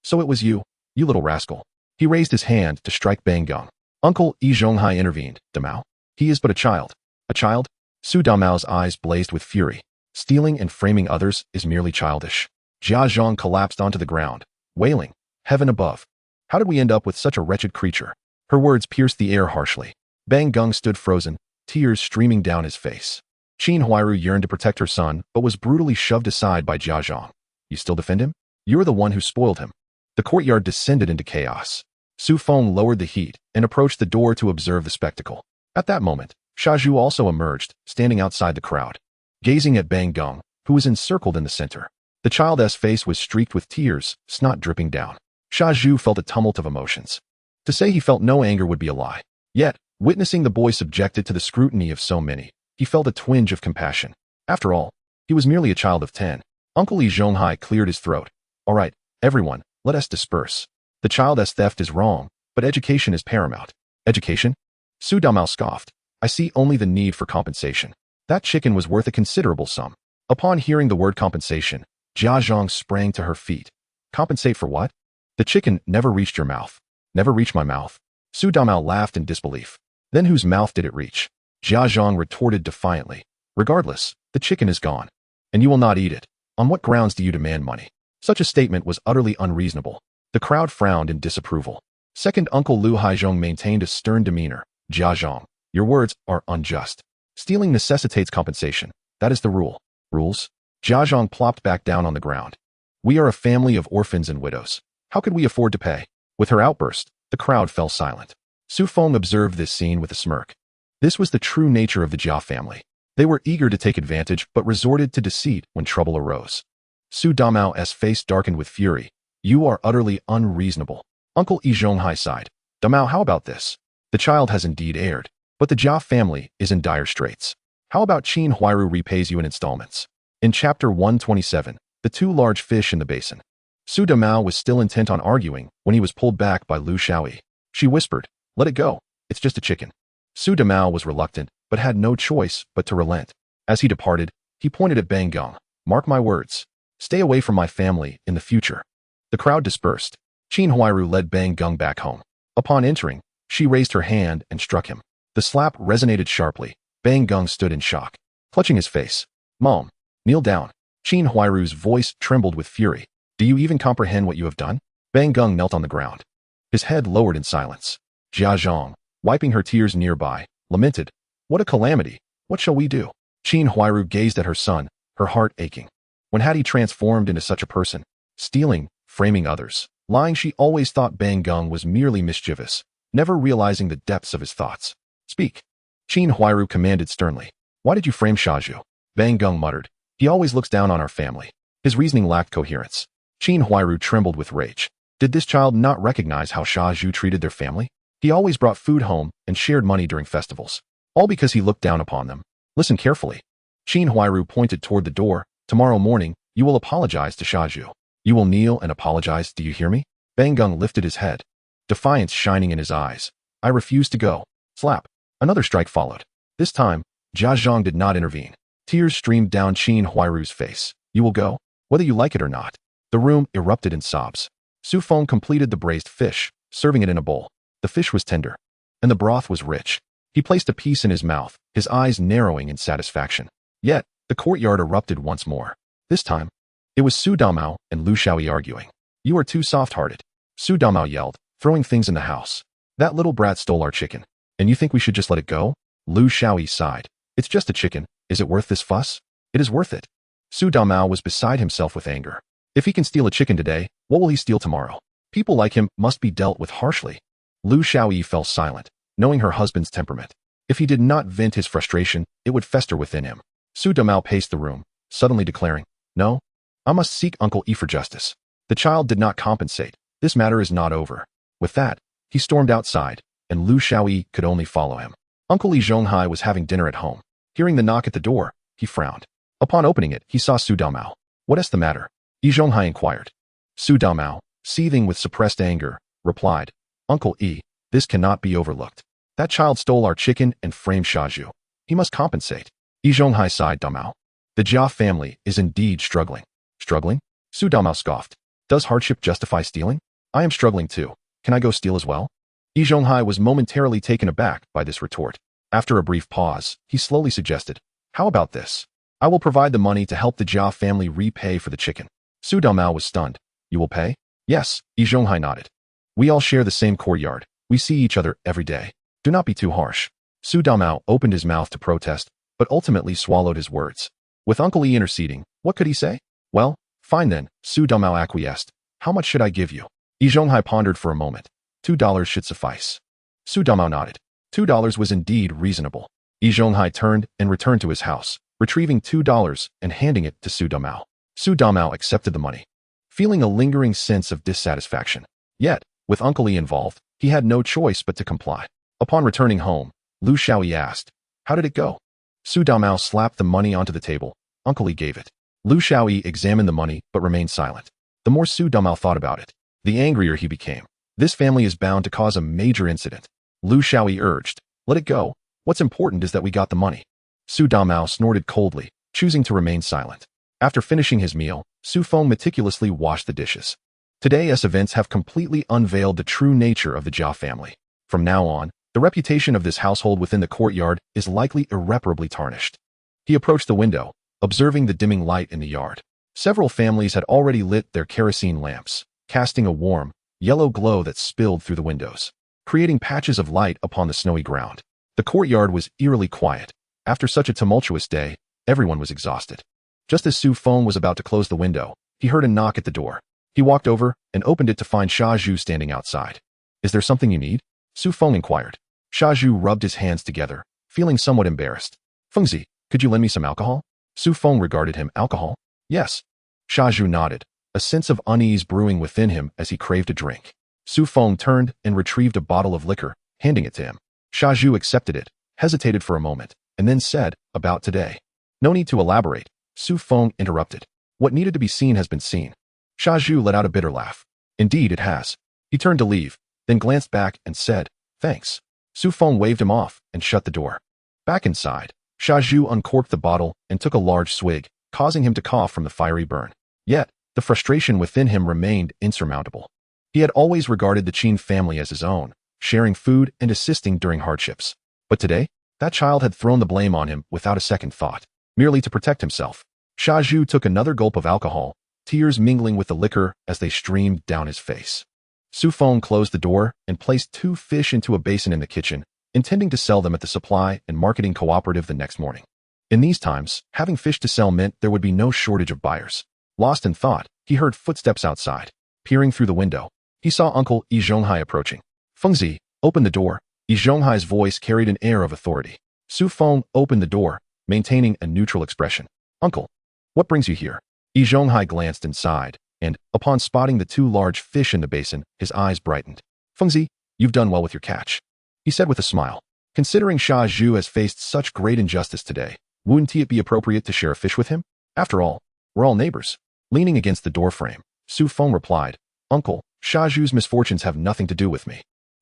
So it was you, you little rascal. He raised his hand to strike Bang Gung. Uncle Yi Zhonghai intervened. Damao? He is but a child. A child? Su Damao's eyes blazed with fury. Stealing and framing others is merely childish. Jia Zhang collapsed onto the ground, wailing, Heaven above. How did we end up with such a wretched creature? Her words pierced the air harshly. Bang Gung stood frozen, tears streaming down his face. Qin Huairu yearned to protect her son, but was brutally shoved aside by Jia Zhang. You still defend him? You're the one who spoiled him. The courtyard descended into chaos. Su Feng lowered the heat and approached the door to observe the spectacle. At that moment, Shaju also emerged, standing outside the crowd, gazing at Bang Gung, who was encircled in the center. The child's face was streaked with tears, snot dripping down. Shaju felt a tumult of emotions. To say he felt no anger would be a lie. Yet, witnessing the boy subjected to the scrutiny of so many, he felt a twinge of compassion. After all, he was merely a child of 10. Uncle Yi Zhonghai cleared his throat. All right, everyone, let us disperse. The child's theft is wrong, but education is paramount. Education? Su Damao scoffed. I see only the need for compensation. That chicken was worth a considerable sum. Upon hearing the word compensation, Jia Zhang sprang to her feet. Compensate for what? The chicken never reached your mouth. Never reached my mouth. Su Damao laughed in disbelief. Then whose mouth did it reach? Jia Zhang retorted defiantly. Regardless, the chicken is gone. And you will not eat it. On what grounds do you demand money? Such a statement was utterly unreasonable. The crowd frowned in disapproval. Second Uncle Lu Haizhong maintained a stern demeanor. Jia Zhang, your words are unjust. Stealing necessitates compensation. That is the rule. Rules? Jia Zhang plopped back down on the ground. We are a family of orphans and widows. How could we afford to pay? With her outburst, the crowd fell silent. Su Feng observed this scene with a smirk. This was the true nature of the Jia family. They were eager to take advantage but resorted to deceit when trouble arose. Su Damao's face darkened with fury. You are utterly unreasonable. Uncle Yi Zhonghai sighed. Damao, how about this? The child has indeed erred, but the Jia family is in dire straits. How about Qin Huairu repays you in installments? In chapter 127, the two large fish in the basin. Su Damao was still intent on arguing when he was pulled back by Lu Xiaoyi. She whispered, let it go. It's just a chicken. Su Damao was reluctant, but had no choice but to relent. As he departed, he pointed at Bang Geng. Mark my words. Stay away from my family in the future. The crowd dispersed. Qin Huairu led Bang Geng back home. Upon entering, she raised her hand and struck him. The slap resonated sharply. Bang Geng stood in shock, clutching his face. Mom, kneel down. Qin Huairu's voice trembled with fury. Do you even comprehend what you have done? Bang Geng knelt on the ground. His head lowered in silence. Jia Zhang, wiping her tears nearby, lamented. What a calamity. What shall we do? Qin Huairu gazed at her son, her heart aching. When had he transformed into such a person? Stealing, framing others, lying. She always thought Bang Geng was merely mischievous, never realizing the depths of his thoughts. Speak. Qin Huairu commanded sternly. Why did you frame Shaju? Bang Geng muttered. He always looks down on our family. His reasoning lacked coherence. Qin Huairu trembled with rage. Did this child not recognize how Shaju treated their family? He always brought food home and shared money during festivals. All because he looked down upon them. Listen carefully. Qin Huairu pointed toward the door. Tomorrow morning, you will apologize to Shaju. You will kneel and apologize, do you hear me? Bang Geng lifted his head, defiance shining in his eyes. I refuse to go. Slap. Another strike followed. This time, Jia Zhang did not intervene. Tears streamed down Qin Huairu's face. You will go, whether you like it or not. The room erupted in sobs. Su Feng completed the braised fish, serving it in a bowl. The fish was tender, and the broth was rich. He placed a piece in his mouth, his eyes narrowing in satisfaction. Yet, the courtyard erupted once more. This time, it was Su Damao and Lu Xiaoyi arguing. You are too soft-hearted. Su Damao yelled, throwing things in the house. That little brat stole our chicken. And you think we should just let it go? Lu Xiaoyi sighed. It's just a chicken. Is it worth this fuss? It is worth it. Su Damao was beside himself with anger. If he can steal a chicken today, what will he steal tomorrow? People like him must be dealt with harshly. Lu Xiaoyi fell silent, knowing her husband's temperament. If he did not vent his frustration, it would fester within him. Su Damao paced the room, suddenly declaring, No, I must seek Uncle Yi for justice. The child did not compensate. This matter is not over. With that, he stormed outside, and Lu Xiaoyi could only follow him. Uncle Yi Zhonghai was having dinner at home. Hearing the knock at the door, he frowned. Upon opening it, he saw Su Damao. What is the matter? Yi Zhonghai inquired. Su Damao, seething with suppressed anger, replied, Uncle Yi, this cannot be overlooked. That child stole our chicken and framed Shaju. He must compensate. Yi Zhonghai sighed. Damao. The Jia family is indeed struggling. Struggling? Su Damao scoffed. Does hardship justify stealing? I am struggling too. Can I go steal as well? Yi Zhonghai was momentarily taken aback by this retort. After a brief pause, he slowly suggested, How about this? I will provide the money to help the Jia family repay for the chicken. Su Damao was stunned. You will pay? Yes, Yi Zhonghai nodded. We all share the same courtyard. We see each other every day. Do not be too harsh. Su Damao opened his mouth to protest, but ultimately swallowed his words. With Uncle Yi interceding, what could he say? Well, fine then, Su Damao acquiesced. How much should I give you? Yi Zhonghai pondered for a moment. $2 should suffice. Su Damao nodded. $2 was indeed reasonable. Yi Zhonghai turned and returned to his house, retrieving $2 and handing it to Su Damao. Su Damao accepted the money, feeling a lingering sense of dissatisfaction. Yet, with Uncle Yi involved, he had no choice but to comply. Upon returning home, Lu Xiaoyi asked, How did it go? Su Damao slapped the money onto the table. Uncle Yi gave it. Lu Xiaoyi examined the money but remained silent. The more Su Damao thought about it, the angrier he became. This family is bound to cause a major incident. Lu Xiaoyi urged, Let it go. What's important is that we got the money. Su Damao snorted coldly, choosing to remain silent. After finishing his meal, Su Feng meticulously washed the dishes. Today's events have completely unveiled the true nature of the Jia family. From now on, the reputation of this household within the courtyard is likely irreparably tarnished. He approached the window, observing the dimming light in the yard. Several families had already lit their kerosene lamps, casting a warm, yellow glow that spilled through the windows, creating patches of light upon the snowy ground. The courtyard was eerily quiet. After such a tumultuous day, everyone was exhausted. Just as Su Feng was about to close the window, he heard a knock at the door. He walked over and opened it to find Shaju standing outside. Is there something you need? Su Feng inquired. Shaju rubbed his hands together, feeling somewhat embarrassed. Fengzi, could you lend me some alcohol? Su Feng regarded him. Alcohol? Yes. Sha Zhu nodded, a sense of unease brewing within him as he craved a drink. Su Feng turned and retrieved a bottle of liquor, handing it to him. Sha Zhu accepted it, hesitated for a moment, and then said, about today. No need to elaborate, Su Feng interrupted. What needed to be seen has been seen. Sha Zhu let out a bitter laugh. Indeed it has. He turned to leave, then glanced back and said, thanks. Su Feng waved him off and shut the door. Back inside, Sha Zhu uncorked the bottle and took a large swig, causing him to cough from the fiery burn. Yet, the frustration within him remained insurmountable. He had always regarded the Qin family as his own, sharing food and assisting during hardships. But today, that child had thrown the blame on him without a second thought, merely to protect himself. Sha Zhu took another gulp of alcohol, tears mingling with the liquor as they streamed down his face. Su Feng closed the door and placed 2 fish into a basin in the kitchen, intending to sell them at the supply and marketing cooperative the next morning. In these times, having fish to sell meant there would be no shortage of buyers. Lost in thought, he heard footsteps outside. Peering through the window, he saw Uncle Yi Zhonghai approaching. Fengzi, open the door. Yi Zhonghai's voice carried an air of authority. Su Feng opened the door, maintaining a neutral expression. Uncle, what brings you here? Yi Zhonghai glanced inside, and, upon spotting the 2 large fish in the basin, his eyes brightened. Fengzi, you've done well with your catch, he said with a smile. Considering Sha Zhu has faced such great injustice today, wouldn't it be appropriate to share a fish with him? After all, we're all neighbors. Leaning against the doorframe, Su Feng replied, Uncle, Sha Zhu's misfortunes have nothing to do with me.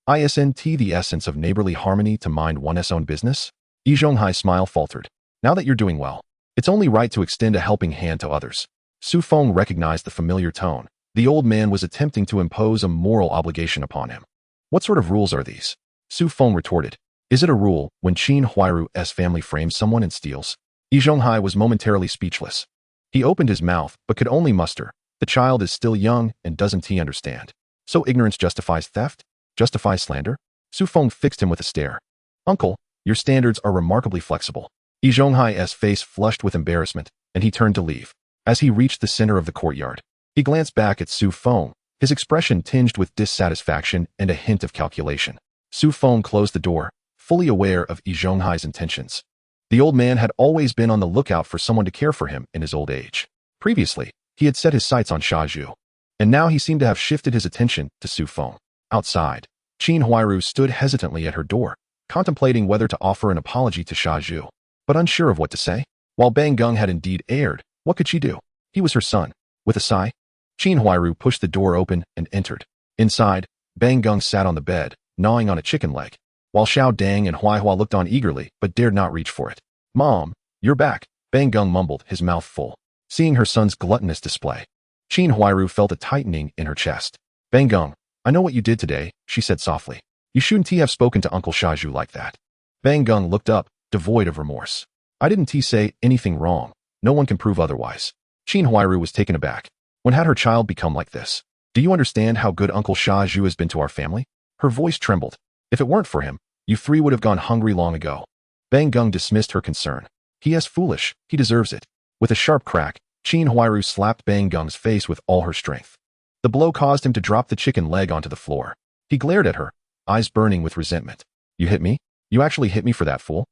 Isn't the essence of neighborly harmony to mind one's own business? Yi Zhonghai's smile faltered. Now that you're doing well, it's only right to extend a helping hand to others. Su Feng recognized the familiar tone. The old man was attempting to impose a moral obligation upon him. What sort of rules are these? Su Feng retorted. Is it a rule when Qin Huairu's family frames someone and steals? Yi Zhonghai was momentarily speechless. He opened his mouth but could only muster, the child is still young and doesn't he understand? So ignorance justifies theft? Justifies slander? Su Feng fixed him with a stare. Uncle, your standards are remarkably flexible. Yi Zhonghai's face flushed with embarrassment, and he turned to leave. As he reached the center of the courtyard, he glanced back at Su Feng, his expression tinged with dissatisfaction and a hint of calculation. Su Feng closed the door, fully aware of Yi Zhonghai's intentions. The old man had always been on the lookout for someone to care for him in his old age. Previously, he had set his sights on Sha Zhu, and now he seemed to have shifted his attention to Su Feng. Outside, Qin Huairu stood hesitantly at her door, contemplating whether to offer an apology to Sha Zhu, but unsure of what to say. While Bang Gung had indeed erred, what could she do? He was her son. With a sigh, Qin Huairu pushed the door open and entered. Inside, Bang Gung sat on the bed, gnawing on a chicken leg, while Xiao Dang and Huaihua looked on eagerly but dared not reach for it. Mom, you're back, Bang Gung mumbled, his mouth full. Seeing her son's gluttonous display, Qin Huairu felt a tightening in her chest. Bang Gung, I know what you did today, she said softly. You shouldn't have spoken to Uncle Sha Zhu like that. Bang Gung looked up, devoid of remorse. I didn't say anything wrong. No one can prove otherwise. Qin Huairu was taken aback. When had her child become like this? Do you understand how good Uncle Sha Zhu has been to our family? Her voice trembled. If it weren't for him, you 3 would have gone hungry long ago. Bang Gung dismissed her concern. He is foolish. He deserves it. With a sharp crack, Qin Huairu slapped Bang Gung's face with all her strength. The blow caused him to drop the chicken leg onto the floor. He glared at her, eyes burning with resentment. You hit me? You actually hit me for that, fool?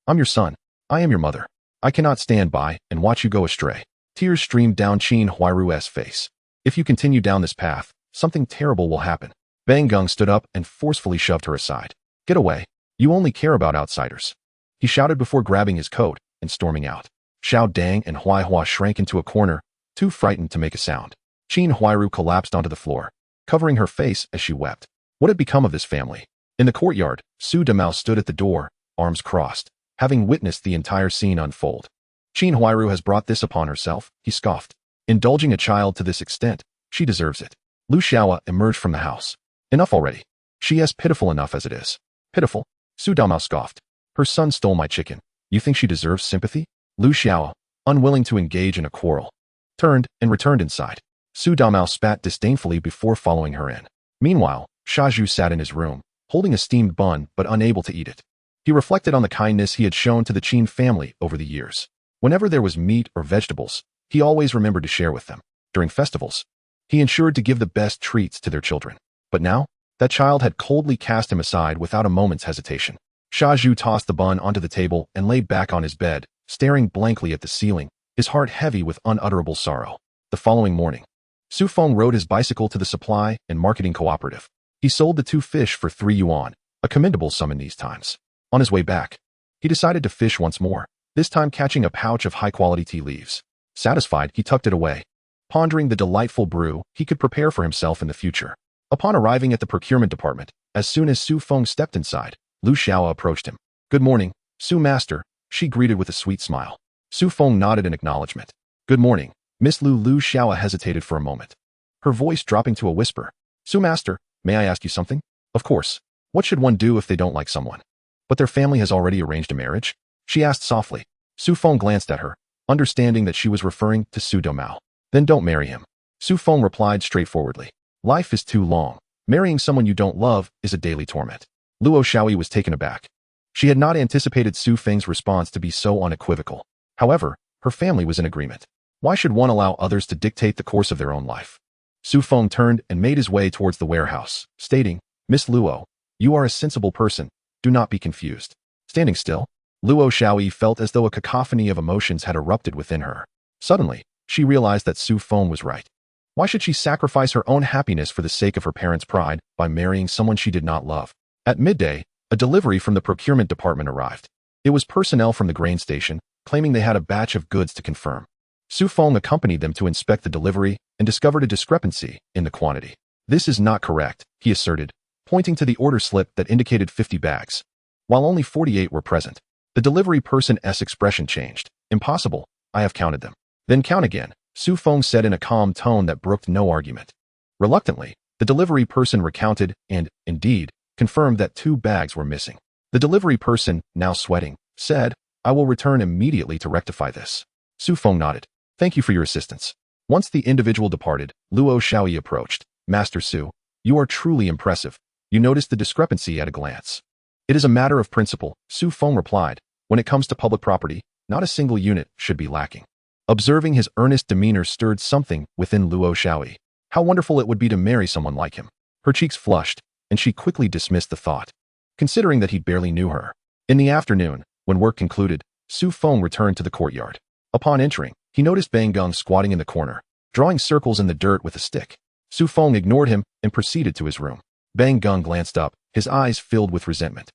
I'm your son. I am your mother. I cannot stand by and watch you go astray. Tears streamed down Qin Huairu's face. If you continue down this path, something terrible will happen. Bang Gung stood up and forcefully shoved her aside. Get away. You only care about outsiders. He shouted before grabbing his coat and storming out. Xiao Dang and Huaihua shrank into a corner, too frightened to make a sound. Qin Huairu collapsed onto the floor, covering her face as she wept. What had become of this family? In the courtyard, Su Damao stood at the door, arms crossed, having witnessed the entire scene unfold. Qin Huairu has brought this upon herself, he scoffed. Indulging a child to this extent, she deserves it. Lu Xiaoa emerged from the house. Enough already. She is pitiful enough as it is. Pitiful? Su Damao scoffed. Her son stole my chicken. You think she deserves sympathy? Lu Xiaoa, unwilling to engage in a quarrel, turned and returned inside. Su Damao spat disdainfully before following her in. Meanwhile, Sha Zhu sat in his room, holding a steamed bun but unable to eat it. He reflected on the kindness he had shown to the Qin family over the years. Whenever there was meat or vegetables, he always remembered to share with them. During festivals, he ensured to give the best treats to their children. But now, that child had coldly cast him aside without a moment's hesitation. Sha Zhu tossed the bun onto the table and lay back on his bed, staring blankly at the ceiling, his heart heavy with unutterable sorrow. The following morning, Su Feng rode his bicycle to the supply and marketing cooperative. He sold the 2 fish for 3 yuan, a commendable sum in these times. On his way back, he decided to fish once more, this time catching a pouch of high-quality tea leaves. Satisfied, he tucked it away, pondering the delightful brew he could prepare for himself in the future. Upon arriving at the procurement department, as soon as Su Feng stepped inside, Lu Xiao approached him. "Good morning, Su Master," she greeted with a sweet smile. Su Feng nodded in acknowledgement. "Good morning, Miss Lu." Lu Xiao hesitated for a moment, her voice dropping to a whisper. "Su Master, may I ask you something?" "Of course. What should one do if they don't like someone, but their family has already arranged a marriage?" she asked softly. Su Feng glanced at her, understanding that she was referring to Su Domao. "Then don't marry him." Su Feng replied straightforwardly. "Life is too long. Marrying someone you don't love is a daily torment." Luo Xiaoyi was taken aback. She had not anticipated Su Feng's response to be so unequivocal. However, her family was in agreement. Why should one allow others to dictate the course of their own life? Su Feng turned and made his way towards the warehouse, stating, "Miss Luo, you are a sensible person. Do not be confused." Standing still, Luo Xiaoyi felt as though a cacophony of emotions had erupted within her. Suddenly, she realized that Su Feng was right. Why should she sacrifice her own happiness for the sake of her parents' pride by marrying someone she did not love? At midday, a delivery from the procurement department arrived. It was personnel from the grain station, claiming they had a batch of goods to confirm. Su Feng accompanied them to inspect the delivery and discovered a discrepancy in the quantity. "This is not correct," he asserted, pointing to the order slip that indicated 50 bags. While only 48 were present, the delivery person's expression changed. "Impossible, I have counted them." "Then count again," Su Feng said in a calm tone that brooked no argument. Reluctantly, the delivery person recounted and, indeed, confirmed that 2 bags were missing. The delivery person, now sweating, said, "I will return immediately to rectify this." Su Feng nodded. "Thank you for your assistance." Once the individual departed, Luo Xiaoyi approached. "Master Su, you are truly impressive. You noticed the discrepancy at a glance." "It is a matter of principle," Su Feng replied. "When it comes to public property, not a single unit should be lacking." Observing his earnest demeanor stirred something within Luo Xiaoyi. How wonderful it would be to marry someone like him. Her cheeks flushed, and she quickly dismissed the thought, considering that he barely knew her. In the afternoon, when work concluded, Su Feng returned to the courtyard. Upon entering, he noticed Bang Gung squatting in the corner, drawing circles in the dirt with a stick. Su Feng ignored him and proceeded to his room. Bang Gung glanced up, his eyes filled with resentment.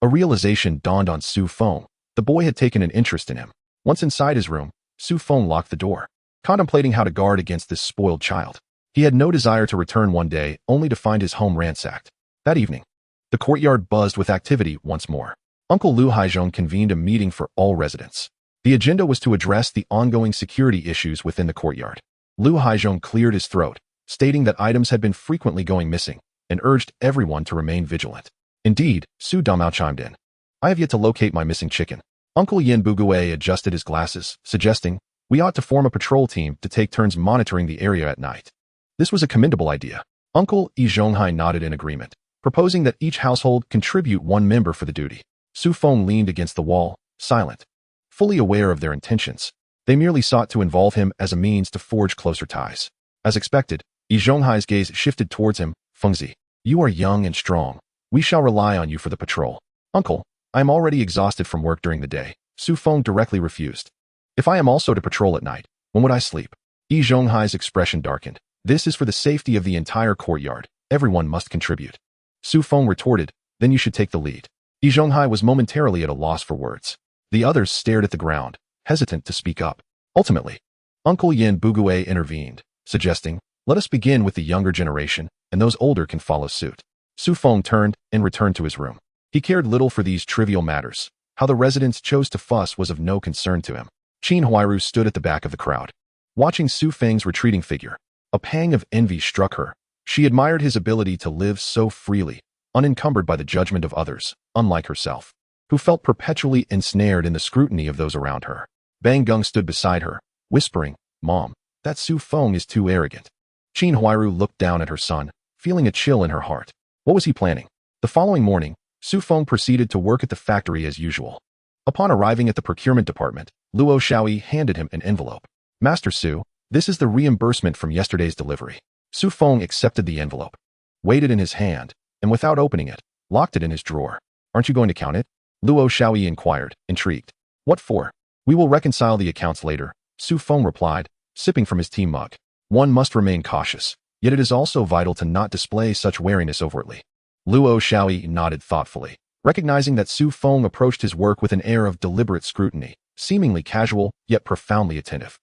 A realization dawned on Su Feng. The boy had taken an interest in him. Once inside his room, Su Feng locked the door, contemplating how to guard against this spoiled child. He had no desire to return one day, only to find his home ransacked. That evening, the courtyard buzzed with activity once more. Uncle Lu Haizhong convened a meeting for all residents. The agenda was to address the ongoing security issues within the courtyard. Lu Haizhong cleared his throat, stating that items had been frequently going missing, and urged everyone to remain vigilant. Indeed, Su Damao chimed in. "I have yet to locate my missing chicken." Uncle Yin Bugue adjusted his glasses, suggesting, "We ought to form a patrol team to take turns monitoring the area at night." This was a commendable idea. Uncle Yi Zhonghai nodded in agreement, proposing that each household contribute 1 member for the duty. Su Feng leaned against the wall, silent, fully aware of their intentions. They merely sought to involve him as a means to forge closer ties. As expected, Yi Zhonghai's gaze shifted towards him. "Fengzi, you are young and strong. We shall rely on you for the patrol." "Uncle, I am already exhausted from work during the day," Su Feng directly refused. "If I am also to patrol at night, when would I sleep?" Yi Zhonghai's expression darkened. "This is for the safety of the entire courtyard. Everyone must contribute." Su Feng retorted, "Then you should take the lead." Yi Zhonghai was momentarily at a loss for words. The others stared at the ground, hesitant to speak up. Ultimately, Uncle Yin Bugue intervened, suggesting, "Let us begin with the younger generation, and those older can follow suit." Su Feng turned and returned to his room. He cared little for these trivial matters. How the residents chose to fuss was of no concern to him. Qin Huairu stood at the back of the crowd, watching Su Feng's retreating figure. A pang of envy struck her. She admired his ability to live so freely, unencumbered by the judgment of others, unlike herself, who felt perpetually ensnared in the scrutiny of those around her. Bang Gung stood beside her, whispering, "Mom, that Su Feng is too arrogant." Qin Huairu looked down at her son, feeling a chill in her heart. What was he planning? The following morning, Su Feng proceeded to work at the factory as usual. Upon arriving at the procurement department, Luo Xiaoyi handed him an envelope. "Master Su, this is the reimbursement from yesterday's delivery." Su Feng accepted the envelope, weighed it in his hand, and without opening it, locked it in his drawer. "Aren't you going to count it?" Luo Xiaoyi inquired, intrigued. What for? We will reconcile the accounts later, Su Feng replied, sipping from his tea mug. One must remain cautious, yet it is also vital to not display such wariness overtly. Luo Xiaoyi nodded thoughtfully, recognizing that Su Feng approached his work with an air of deliberate scrutiny, seemingly casual, yet profoundly attentive.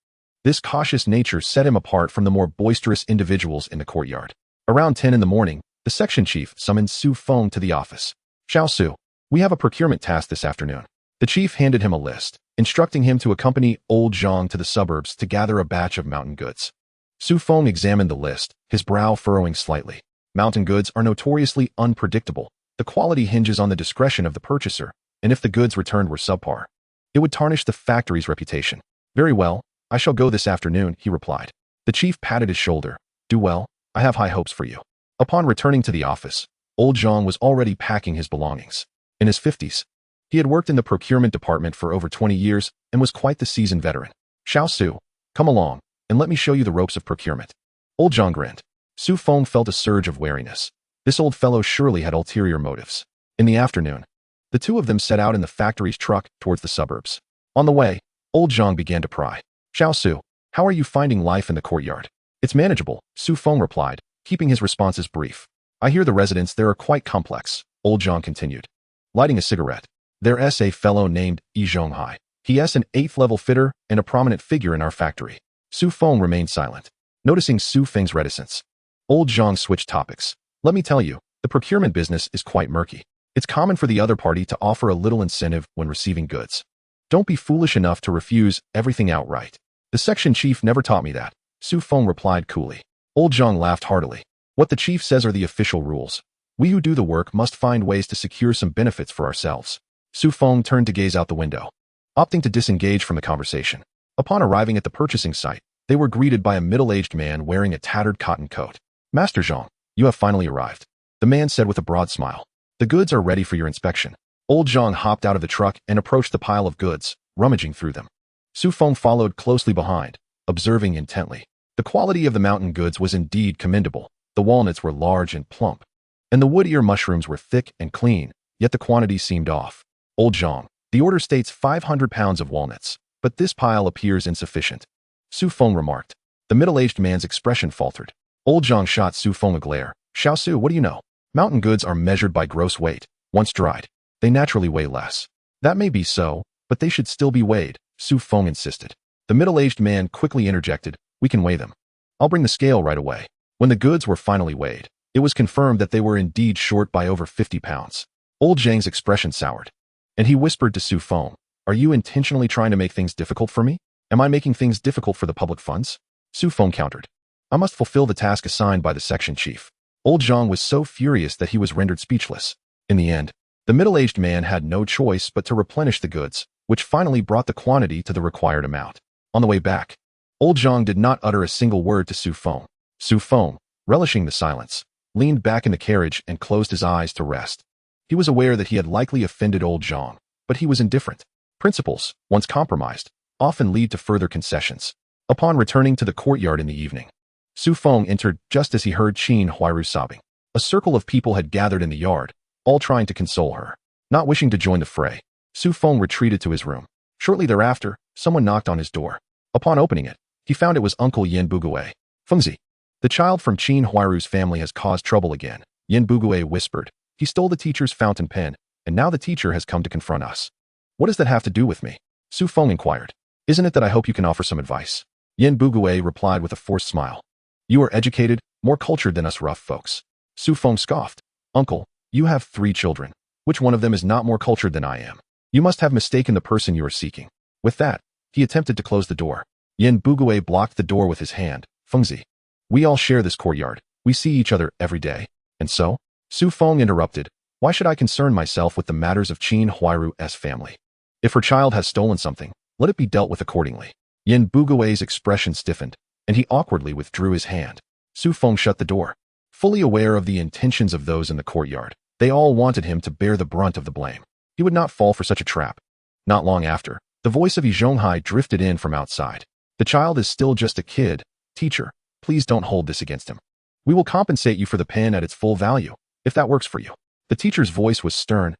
This cautious nature set him apart from the more boisterous individuals in the courtyard. Around 10 in the morning, the section chief summoned Su Feng to the office. Xiao Su, we have a procurement task this afternoon. The chief handed him a list, instructing him to accompany old Zhang to the suburbs to gather a batch of mountain goods. Su Feng examined the list, his brow furrowing slightly. Mountain goods are notoriously unpredictable. The quality hinges on the discretion of the purchaser, and if the goods returned were subpar, it would tarnish the factory's reputation. Very well, I shall go this afternoon, he replied. The chief patted his shoulder. Do well, I have high hopes for you. Upon returning to the office, old Zhang was already packing his belongings. In his 50s, he had worked in the procurement department for over 20 years and was quite the seasoned veteran. Xiao Su, come along, and let me show you the ropes of procurement. Old Zhang grinned. Su Feng felt a surge of wariness. This old fellow surely had ulterior motives. In the afternoon, the two of them set out in the factory's truck towards the suburbs. On the way, old Zhang began to pry. Xiao Su, how are you finding life in the courtyard? It's manageable, Su Feng replied, keeping his responses brief. I hear the residents there are quite complex, old Zhang continued, lighting a cigarette. There's a fellow named Yi Zhonghai. He is an 8th-level fitter and a prominent figure in our factory. Su Feng remained silent, noticing Su Feng's reticence. Old Zhang switched topics. Let me tell you, the procurement business is quite murky. It's common for the other party to offer a little incentive when receiving goods. Don't be foolish enough to refuse everything outright. The section chief never taught me that, Su Feng replied coolly. Old Zhang laughed heartily. What the chief says are the official rules. We who do the work must find ways to secure some benefits for ourselves. Su Feng turned to gaze out the window, opting to disengage from the conversation. Upon arriving at the purchasing site, they were greeted by a middle-aged man wearing a tattered cotton coat. Master Zhang, you have finally arrived, the man said with a broad smile. The goods are ready for your inspection. Old Zhang hopped out of the truck and approached the pile of goods, rummaging through them. Su Feng followed closely behind, observing intently. The quality of the mountain goods was indeed commendable. The walnuts were large and plump, and the wood ear mushrooms were thick and clean, yet the quantity seemed off. Old Zhang, the order states 500 pounds of walnuts, but this pile appears insufficient, Su Feng remarked. The middle-aged man's expression faltered. Old Zhang shot Su Feng a glare. Xiao Su, what do you know? Mountain goods are measured by gross weight. Once dried, they naturally weigh less. That may be so, but they should still be weighed, Su Feng insisted. The middle-aged man quickly interjected, we can weigh them. I'll bring the scale right away. When the goods were finally weighed, it was confirmed that they were indeed short by over 50 pounds. Old Zhang's expression soured, and he whispered to Su Feng, are you intentionally trying to make things difficult for me? Am I making things difficult for the public funds? Su Feng countered. I must fulfill the task assigned by the section chief. Old Zhang was so furious that he was rendered speechless. In the end, the middle-aged man had no choice but to replenish the goods, which finally brought the quantity to the required amount. On the way back, old Zhang did not utter a single word to Su Feng. Su Feng, relishing the silence, leaned back in the carriage and closed his eyes to rest. He was aware that he had likely offended old Zhang, but he was indifferent. Principles, once compromised, often lead to further concessions. Upon returning to the courtyard in the evening, Su Feng entered just as he heard Qin Huairu sobbing. A circle of people had gathered in the yard, all trying to console her. Not wishing to join the fray, Su Feng retreated to his room. Shortly thereafter, someone knocked on his door. Upon opening it, he found it was Uncle Yin Buguei. Fengzi, the child from Qin Huairu's family has caused trouble again, Yin Buguei whispered. He stole the teacher's fountain pen, and now the teacher has come to confront us. What does that have to do with me? Su Feng inquired. Isn't it that I hope you can offer some advice? Yin Buguei replied with a forced smile. You are educated, more cultured than us rough folks. Su Feng scoffed. Uncle, you have 3 children. Which one of them is not more cultured than I am? You must have mistaken the person you are seeking. With that, he attempted to close the door. Yin Buguei blocked the door with his hand. Fengzi, we all share this courtyard. We see each other every day. And so? Su Feng interrupted. Why should I concern myself with the matters of Qin Huairu's family? If her child has stolen something, let it be dealt with accordingly. Yin Buguei's expression stiffened, and he awkwardly withdrew his hand. Su Feng shut the door. Fully aware of the intentions of those in the courtyard, they all wanted him to bear the brunt of the blame. He would not fall for such a trap. Not long after, the voice of Yi Zhonghai drifted in from outside. The child is still just a kid. Teacher, please don't hold this against him. We will compensate you for the pen at its full value, if that works for you. The teacher's voice was stern.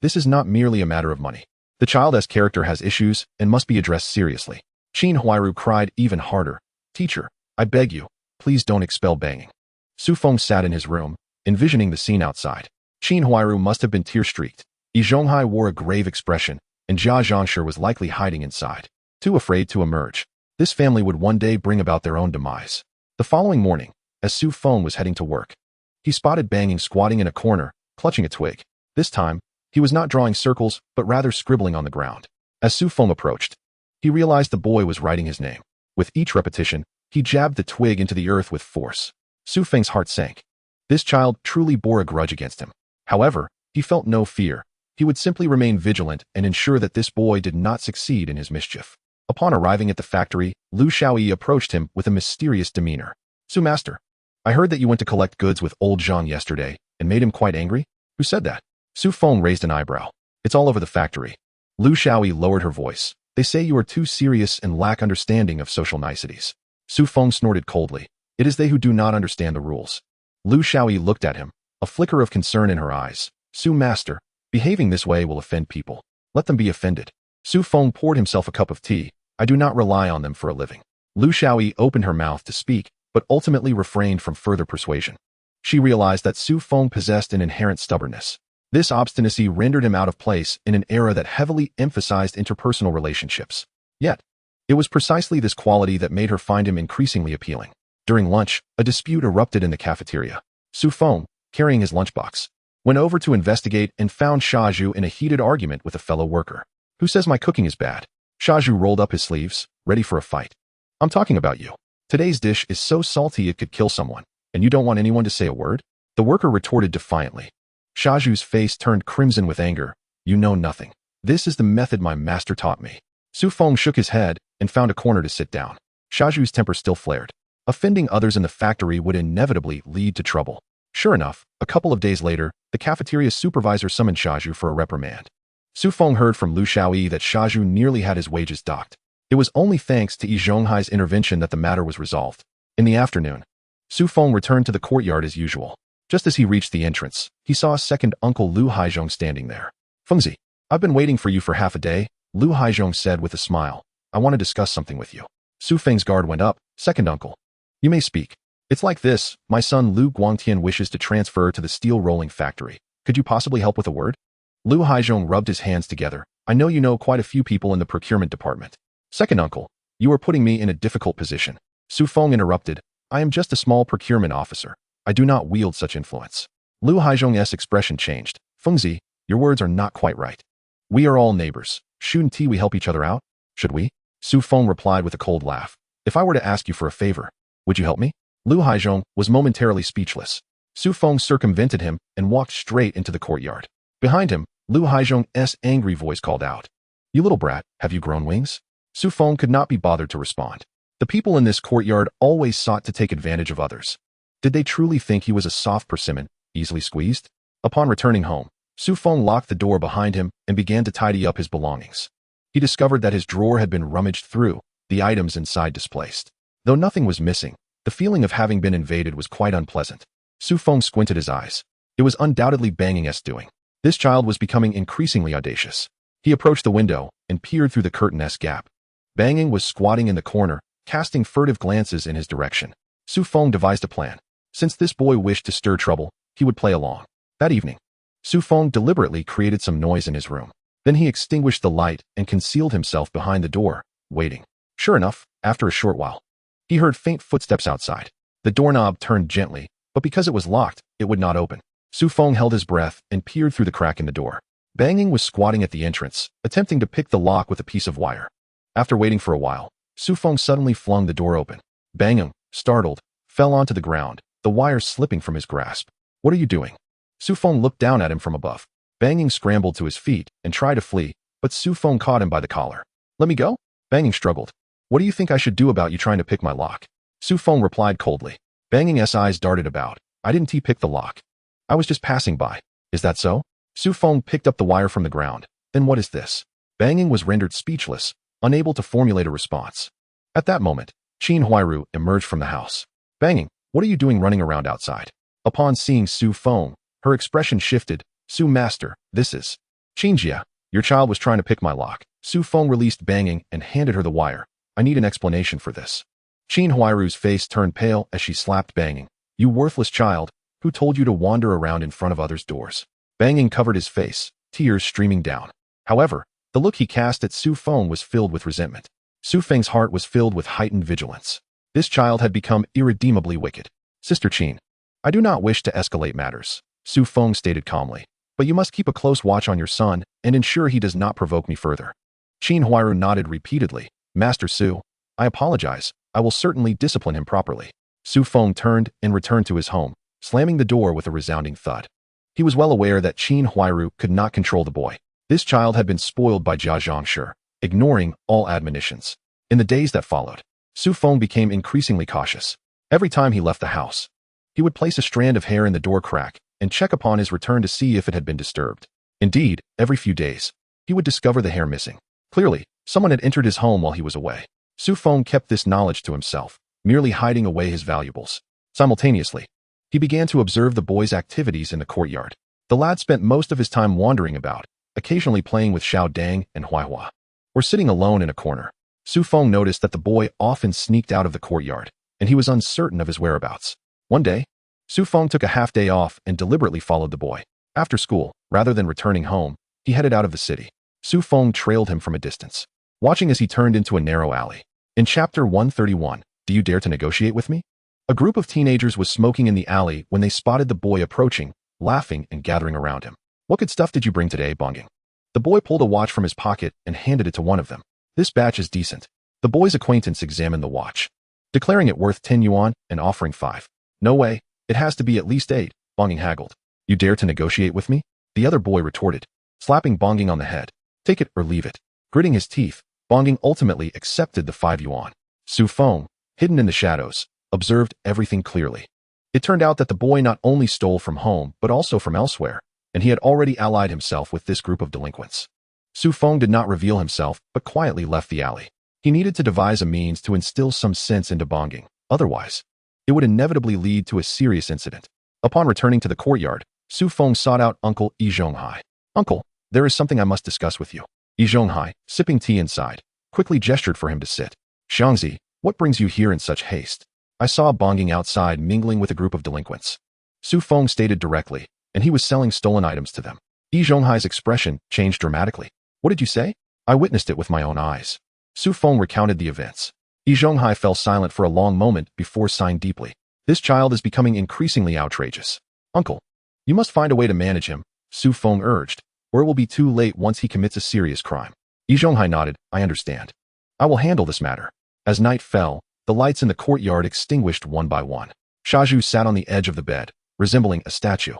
This is not merely a matter of money. The child's character has issues and must be addressed seriously. Qin Huairu cried even harder. Teacher, I beg you, please don't expel banging. Su Feng sat in his room, envisioning the scene outside. Qin Huairu must have been tear-streaked. Yi Zhonghai wore a grave expression, and Jia Zhangshi was likely hiding inside, too afraid to emerge. This family would one day bring about their own demise. The following morning, as Su Feng was heading to work, he spotted Banging squatting in a corner, clutching a twig. This time, he was not drawing circles, but rather scribbling on the ground. As Su Feng approached, he realized the boy was writing his name. With each repetition, he jabbed the twig into the earth with force. Su Feng's heart sank. This child truly bore a grudge against him. However, he felt no fear. He would simply remain vigilant and ensure that this boy did not succeed in his mischief. Upon arriving at the factory, Lu Xiaoyi approached him with a mysterious demeanor. Su Master, I heard that you went to collect goods with old Zhang yesterday and made him quite angry. Who said that? Su Feng raised an eyebrow. It's all over the factory. Lu Xiaoyi lowered her voice. They say you are too serious and lack understanding of social niceties. Su Feng snorted coldly. It is they who do not understand the rules. Lu Xiaoyi looked at him, a flicker of concern in her eyes. Su Master, behaving this way will offend people. Let them be offended. Su Feng poured himself a cup of tea. I do not rely on them for a living. Lu Xiaoyi opened her mouth to speak, but ultimately refrained from further persuasion. She realized that Su Feng possessed an inherent stubbornness. This obstinacy rendered him out of place in an era that heavily emphasized interpersonal relationships. Yet, it was precisely this quality that made her find him increasingly appealing. During lunch, a dispute erupted in the cafeteria. Su Feng, carrying his lunchbox, went over to investigate and found Shaju in a heated argument with a fellow worker. Who says my cooking is bad? Shaju rolled up his sleeves, ready for a fight. I'm talking about you. Today's dish is so salty it could kill someone, and you don't want anyone to say a word? The worker retorted defiantly. Shaju's face turned crimson with anger. You know nothing. This is the method my master taught me. Su Feng shook his head and found a corner to sit down. Shaju's temper still flared. Offending others in the factory would inevitably lead to trouble. Sure enough, a couple of days later, the cafeteria supervisor summoned Shaju for a reprimand. Su Feng heard from Lu Xiaoyi that Shaju nearly had his wages docked. It was only thanks to Yi Zhonghai's intervention that the matter was resolved. In the afternoon, Su Feng returned to the courtyard as usual. Just as he reached the entrance, he saw second uncle Lu Haizhong standing there. Fengzi, I've been waiting for you for half a day, Lu Haizhong said with a smile. I want to discuss something with you. Su Feng's guard went up. Second uncle. You may speak. It's like this, my son Lu Guangtian wishes to transfer to the steel rolling factory. Could you possibly help with a word? Lu Haizhong rubbed his hands together. I know you know quite a few people in the procurement department. Second uncle, you are putting me in a difficult position. Su Feng interrupted. I am just a small procurement officer. I do not wield such influence. Lu Haizhong's expression changed. Fengzi, your words are not quite right. We are all neighbors. Shouldn't we help each other out? Should we? Su Feng replied with a cold laugh. If I were to ask you for a favor, would you help me? Lu Haizhong was momentarily speechless. Su Feng circumvented him and walked straight into the courtyard. Behind him, Lu Haizhong's angry voice called out. You little brat, have you grown wings? Su Feng could not be bothered to respond. The people in this courtyard always sought to take advantage of others. Did they truly think he was a soft persimmon, easily squeezed? Upon returning home, Su Feng locked the door behind him and began to tidy up his belongings. He discovered that his drawer had been rummaged through, the items inside displaced. Though nothing was missing, the feeling of having been invaded was quite unpleasant. Su Feng squinted his eyes. It was undoubtedly Banging's doing. This child was becoming increasingly audacious. He approached the window and peered through the curtain-s gap. Banging was squatting in the corner, casting furtive glances in his direction. Su Feng devised a plan. Since this boy wished to stir trouble, he would play along. That evening, Su Feng deliberately created some noise in his room. Then he extinguished the light and concealed himself behind the door, waiting. Sure enough, after a short while, he heard faint footsteps outside. The doorknob turned gently, but because it was locked, it would not open. Su Feng held his breath and peered through the crack in the door. Banging was squatting at the entrance, attempting to pick the lock with a piece of wire. After waiting for a while, Su Feng suddenly flung the door open. Banging, startled, fell onto the ground, the wire slipping from his grasp. What are you doing? Su Feng looked down at him from above. Banging scrambled to his feet and tried to flee, but Su Feng caught him by the collar. Let me go? Banging struggled. What do you think I should do about you trying to pick my lock? Su Feng replied coldly. Banging's eyes darted about. I didn't pick the lock. I was just passing by. Is that so? Su Feng picked up the wire from the ground. Then what is this? Banging was rendered speechless, unable to formulate a response. At that moment, Qin Huairu emerged from the house. Banging, what are you doing running around outside? Upon seeing Su Feng, her expression shifted. Su Master, this is... Qinjia, your child was trying to pick my lock. Su Feng released banging and handed her the wire. I need an explanation for this. Qin Huairu's face turned pale as she slapped banging. You worthless child, who told you to wander around in front of others' doors? Banging covered his face, tears streaming down. However, the look he cast at Su Feng was filled with resentment. Su Feng's heart was filled with heightened vigilance. This child had become irredeemably wicked. Sister Qin, I do not wish to escalate matters, Su Feng stated calmly, but you must keep a close watch on your son and ensure he does not provoke me further. Qin Huairu nodded repeatedly. Master Su, I apologize. I will certainly discipline him properly. Su Feng turned and returned to his home, slamming the door with a resounding thud. He was well aware that Qin Huairu could not control the boy. This child had been spoiled by Jia Zhangshi, ignoring all admonitions. In the days that followed, Su Feng became increasingly cautious. Every time he left the house, he would place a strand of hair in the door crack and check upon his return to see if it had been disturbed. Indeed, every few days, he would discover the hair missing. Clearly, someone had entered his home while he was away. Su Feng kept this knowledge to himself, merely hiding away his valuables. Simultaneously, he began to observe the boy's activities in the courtyard. The lad spent most of his time wandering about, occasionally playing with Xiao Dang and Huaihua, or sitting alone in a corner. Su Feng noticed that the boy often sneaked out of the courtyard, and he was uncertain of his whereabouts. One day, Su Feng took a half day off and deliberately followed the boy. After school, rather than returning home, he headed out of the city. Su Feng trailed him from a distance, watching as he turned into a narrow alley. In Chapter 131, Do you dare to negotiate with me? A group of teenagers was smoking in the alley when they spotted the boy approaching, laughing and gathering around him. What good stuff did you bring today, Bonging? The boy pulled a watch from his pocket and handed it to one of them. This batch is decent. The boy's acquaintance examined the watch, declaring it worth 10 yuan and offering 5. No way, it has to be at least 8, Bonging haggled. You dare to negotiate with me? The other boy retorted, slapping Bonging on the head. Take it or leave it. Gritting his teeth, Bonging ultimately accepted the 5 yuan. Su Feng, hidden in the shadows, observed everything clearly. It turned out that the boy not only stole from home but also from elsewhere, and he had already allied himself with this group of delinquents. Su Feng did not reveal himself but quietly left the alley. He needed to devise a means to instill some sense into Bonging, otherwise, it would inevitably lead to a serious incident. Upon returning to the courtyard, Su Feng sought out Uncle Yi Zhonghai. Uncle, there is something I must discuss with you. Yi Zhonghai, sipping tea inside, quickly gestured for him to sit. Xiangzi, what brings you here in such haste? I saw Bonging outside mingling with a group of delinquents. Su Feng stated directly, and he was selling stolen items to them. Yi Zhonghai's expression changed dramatically. What did you say? I witnessed it with my own eyes. Su Feng recounted the events. Yi Zhonghai fell silent for a long moment before sighing deeply. This child is becoming increasingly outrageous. Uncle, you must find a way to manage him, Su Feng urged, or it will be too late once he commits a serious crime. Yi Zhonghai nodded. I understand. I will handle this matter. As night fell, the lights in the courtyard extinguished one by one. Shaju sat on the edge of the bed, resembling a statue.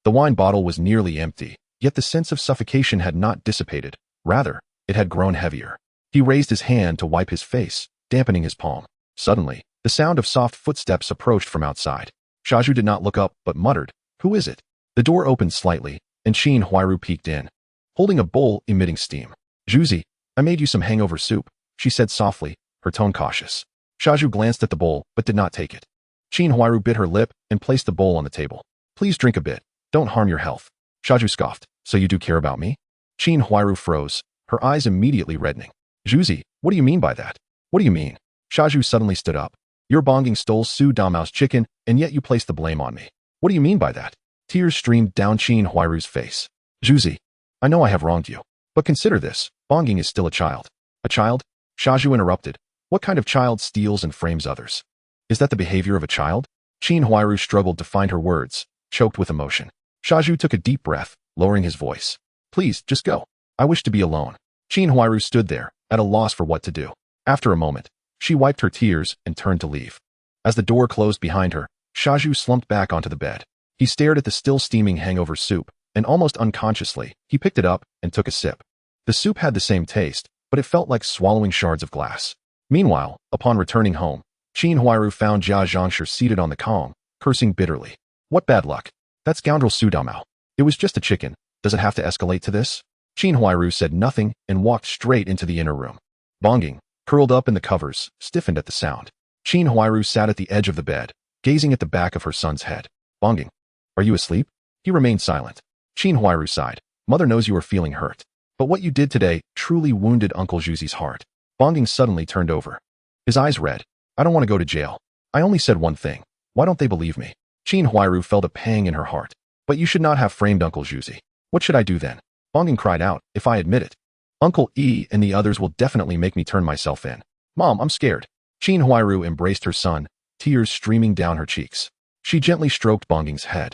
The wine bottle was nearly empty, yet the sense of suffocation had not dissipated. Rather, it had grown heavier. He raised his hand to wipe his face, dampening his palm. Suddenly, the sound of soft footsteps approached from outside. Shaju did not look up but muttered, Who is it? The door opened slightly, and Qin Huairu peeked in, holding a bowl emitting steam. Zhuzi, I made you some hangover soup, she said softly, her tone cautious. Shaju glanced at the bowl but did not take it. Qin Huairu bit her lip and placed the bowl on the table. Please drink a bit. Don't harm your health. Shaju scoffed. So you do care about me? Qin Huairu froze, her eyes immediately reddening. Zhuzi, what do you mean by that? What do you mean? Shaju suddenly stood up. Your Bonging stole Su Damao's chicken, and yet you placed the blame on me. What do you mean by that? Tears streamed down Qin Huairu's face. Zhuzi, I know I have wronged you, but consider this, Bonging is still a child. A child? Shaju interrupted. What kind of child steals and frames others? Is that the behavior of a child? Qin Huairu struggled to find her words, choked with emotion. Shaju took a deep breath, lowering his voice. Please, just go. I wish to be alone. Qin Huairu stood there, at a loss for what to do. After a moment, she wiped her tears and turned to leave. As the door closed behind her, Shaju slumped back onto the bed. He stared at the still steaming hangover soup, and almost unconsciously, he picked it up and took a sip. The soup had the same taste, but it felt like swallowing shards of glass. Meanwhile, upon returning home, Qin Huairu found Jia Zhangshi seated on the kong, cursing bitterly. What bad luck. That scoundrel Su Damao. It was just a chicken. Does it have to escalate to this? Qin Huairu said nothing and walked straight into the inner room. Bonging, curled up in the covers, stiffened at the sound. Qin Huairu sat at the edge of the bed, gazing at the back of her son's head. Bonging, are you asleep? He remained silent. Qin Huairu sighed. Mother knows you are feeling hurt. But what you did today truly wounded Uncle Zhuzi's heart. Bonging suddenly turned over. His eyes red. I don't want to go to jail. I only said one thing. Why don't they believe me? Qin Huairu felt a pang in her heart. But you should not have framed Uncle Zhuzi. What should I do then? Bonging cried out, if I admit it. Uncle E and the others will definitely make me turn myself in. Mom, I'm scared. Qin Huairu embraced her son, tears streaming down her cheeks. She gently stroked Bonging's head,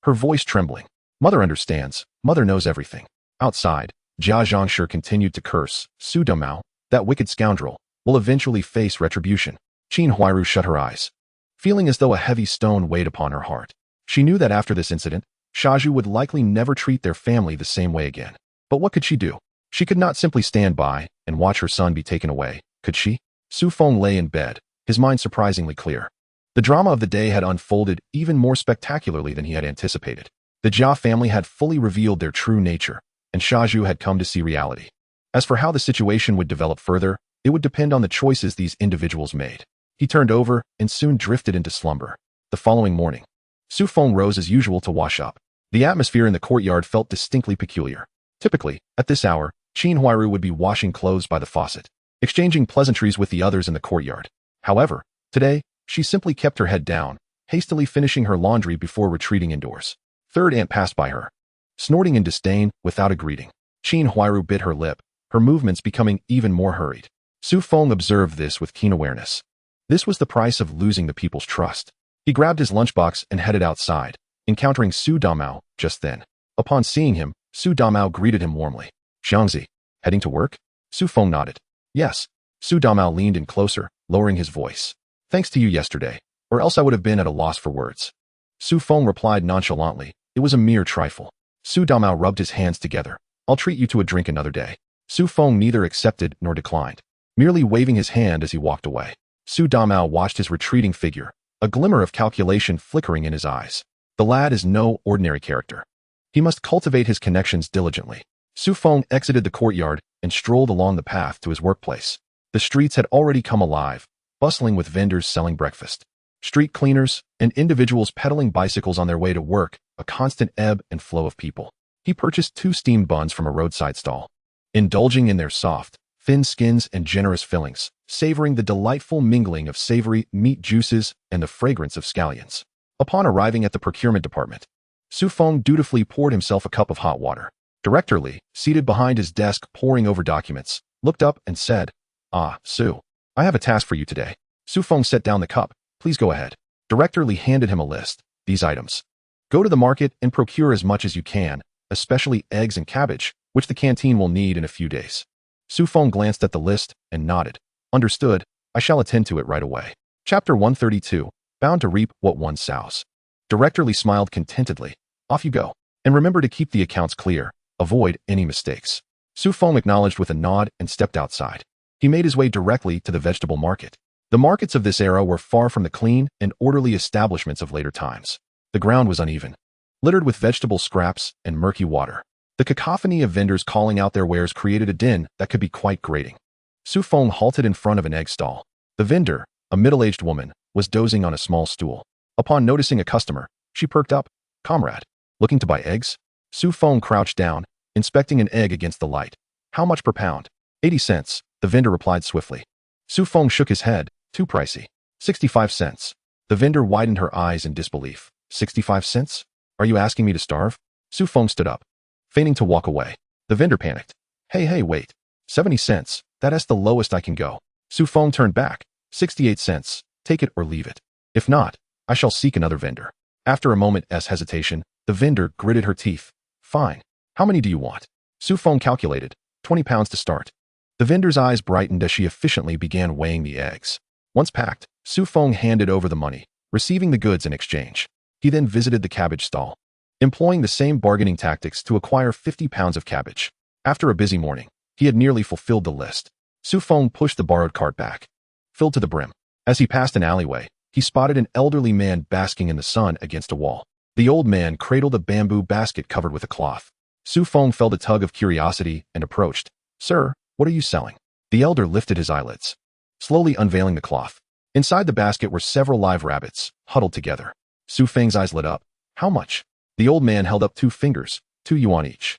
her voice trembling. Mother understands. Mother knows everything. Outside, Jia Zhangshi continued to curse. Su Dumao, that wicked scoundrel, will eventually face retribution. Qin Huairu shut her eyes, feeling as though a heavy stone weighed upon her heart. She knew that after this incident, Shaju would likely never treat their family the same way again. But what could she do? She could not simply stand by and watch her son be taken away, could she? Su Feng lay in bed, his mind surprisingly clear. The drama of the day had unfolded even more spectacularly than he had anticipated. The Jia family had fully revealed their true nature, and Shaju had come to see reality. As for how the situation would develop further, it would depend on the choices these individuals made. He turned over and soon drifted into slumber. The following morning, Su Feng rose as usual to wash up. The atmosphere in the courtyard felt distinctly peculiar. Typically, at this hour, Qin Huairu would be washing clothes by the faucet, exchanging pleasantries with the others in the courtyard. However, today, she simply kept her head down, hastily finishing her laundry before retreating indoors. Third aunt passed by her, snorting in disdain without a greeting. Qin Huairu bit her lip, her movements becoming even more hurried. Su Feng observed this with keen awareness. This was the price of losing the people's trust. He grabbed his lunchbox and headed outside, encountering Su Damao just then. Upon seeing him, Su Damao greeted him warmly. Xiangzi, heading to work? Su Feng nodded. Yes. Su Damao leaned in closer, lowering his voice. Thanks to you yesterday, or else I would have been at a loss for words. Su Feng replied nonchalantly. It was a mere trifle. Su Damao rubbed his hands together. I'll treat you to a drink another day. Su Feng neither accepted nor declined, merely waving his hand as he walked away. Su Damao watched his retreating figure, a glimmer of calculation flickering in his eyes. The lad is no ordinary character. He must cultivate his connections diligently. Su Feng exited the courtyard and strolled along the path to his workplace. The streets had already come alive, bustling with vendors selling breakfast, street cleaners, and individuals pedaling bicycles on their way to work, a constant ebb and flow of people. He purchased 2 steamed buns from a roadside stall, indulging in their soft, thin skins and generous fillings, savoring the delightful mingling of savory meat juices and the fragrance of scallions. Upon arriving at the procurement department, Su Feng dutifully poured himself a cup of hot water. Director Li, seated behind his desk poring over documents, looked up and said, Ah, Su, I have a task for you today. Su Feng set down the cup. Please go ahead. Director Li handed him a list. These items. Go to the market and procure as much as you can, especially eggs and cabbage, which the canteen will need in a few days. Su Feng glanced at the list and nodded. Understood, I shall attend to it right away. Chapter 132, Bound to reap what one sows. Director Li smiled contentedly. Off you go. And remember to keep the accounts clear. Avoid any mistakes. Su Feng acknowledged with a nod and stepped outside. He made his way directly to the vegetable market. The markets of this era were far from the clean and orderly establishments of later times. The ground was uneven, littered with vegetable scraps and murky water. The cacophony of vendors calling out their wares created a din that could be quite grating. Su Feng halted in front of an egg stall. The vendor, a middle-aged woman, was dozing on a small stool. Upon noticing a customer, she perked up. Comrade, looking to buy eggs? Su Feng crouched down, inspecting an egg against the light. How much per pound? 80 cents, the vendor replied swiftly. Su Feng shook his head. Too pricey. 65 cents. The vendor widened her eyes in disbelief. 65 cents? Are you asking me to starve? Su Feng stood up, feigning to walk away. The vendor panicked. Hey, wait. 70 cents. That's the lowest I can go. Su Feng turned back. 68 cents. Take it or leave it. If not, I shall seek another vendor. After a moment's hesitation, the vendor gritted her teeth. Fine. How many do you want? Su Feng calculated. 20 pounds to start. The vendor's eyes brightened as she efficiently began weighing the eggs. Once packed, Su Feng handed over the money, receiving the goods in exchange. He then visited the cabbage stall, employing the same bargaining tactics to acquire 50 pounds of cabbage. After a busy morning, he had nearly fulfilled the list. Su Feng pushed the borrowed cart back, filled to the brim. As he passed an alleyway, he spotted an elderly man basking in the sun against a wall. The old man cradled a bamboo basket covered with a cloth. Su Feng felt a tug of curiosity and approached. Sir, what are you selling? The elder lifted his eyelids, slowly unveiling the cloth. Inside the basket were several live rabbits, huddled together. Su Feng's eyes lit up. How much? The old man held up 2 fingers, 2 yuan each.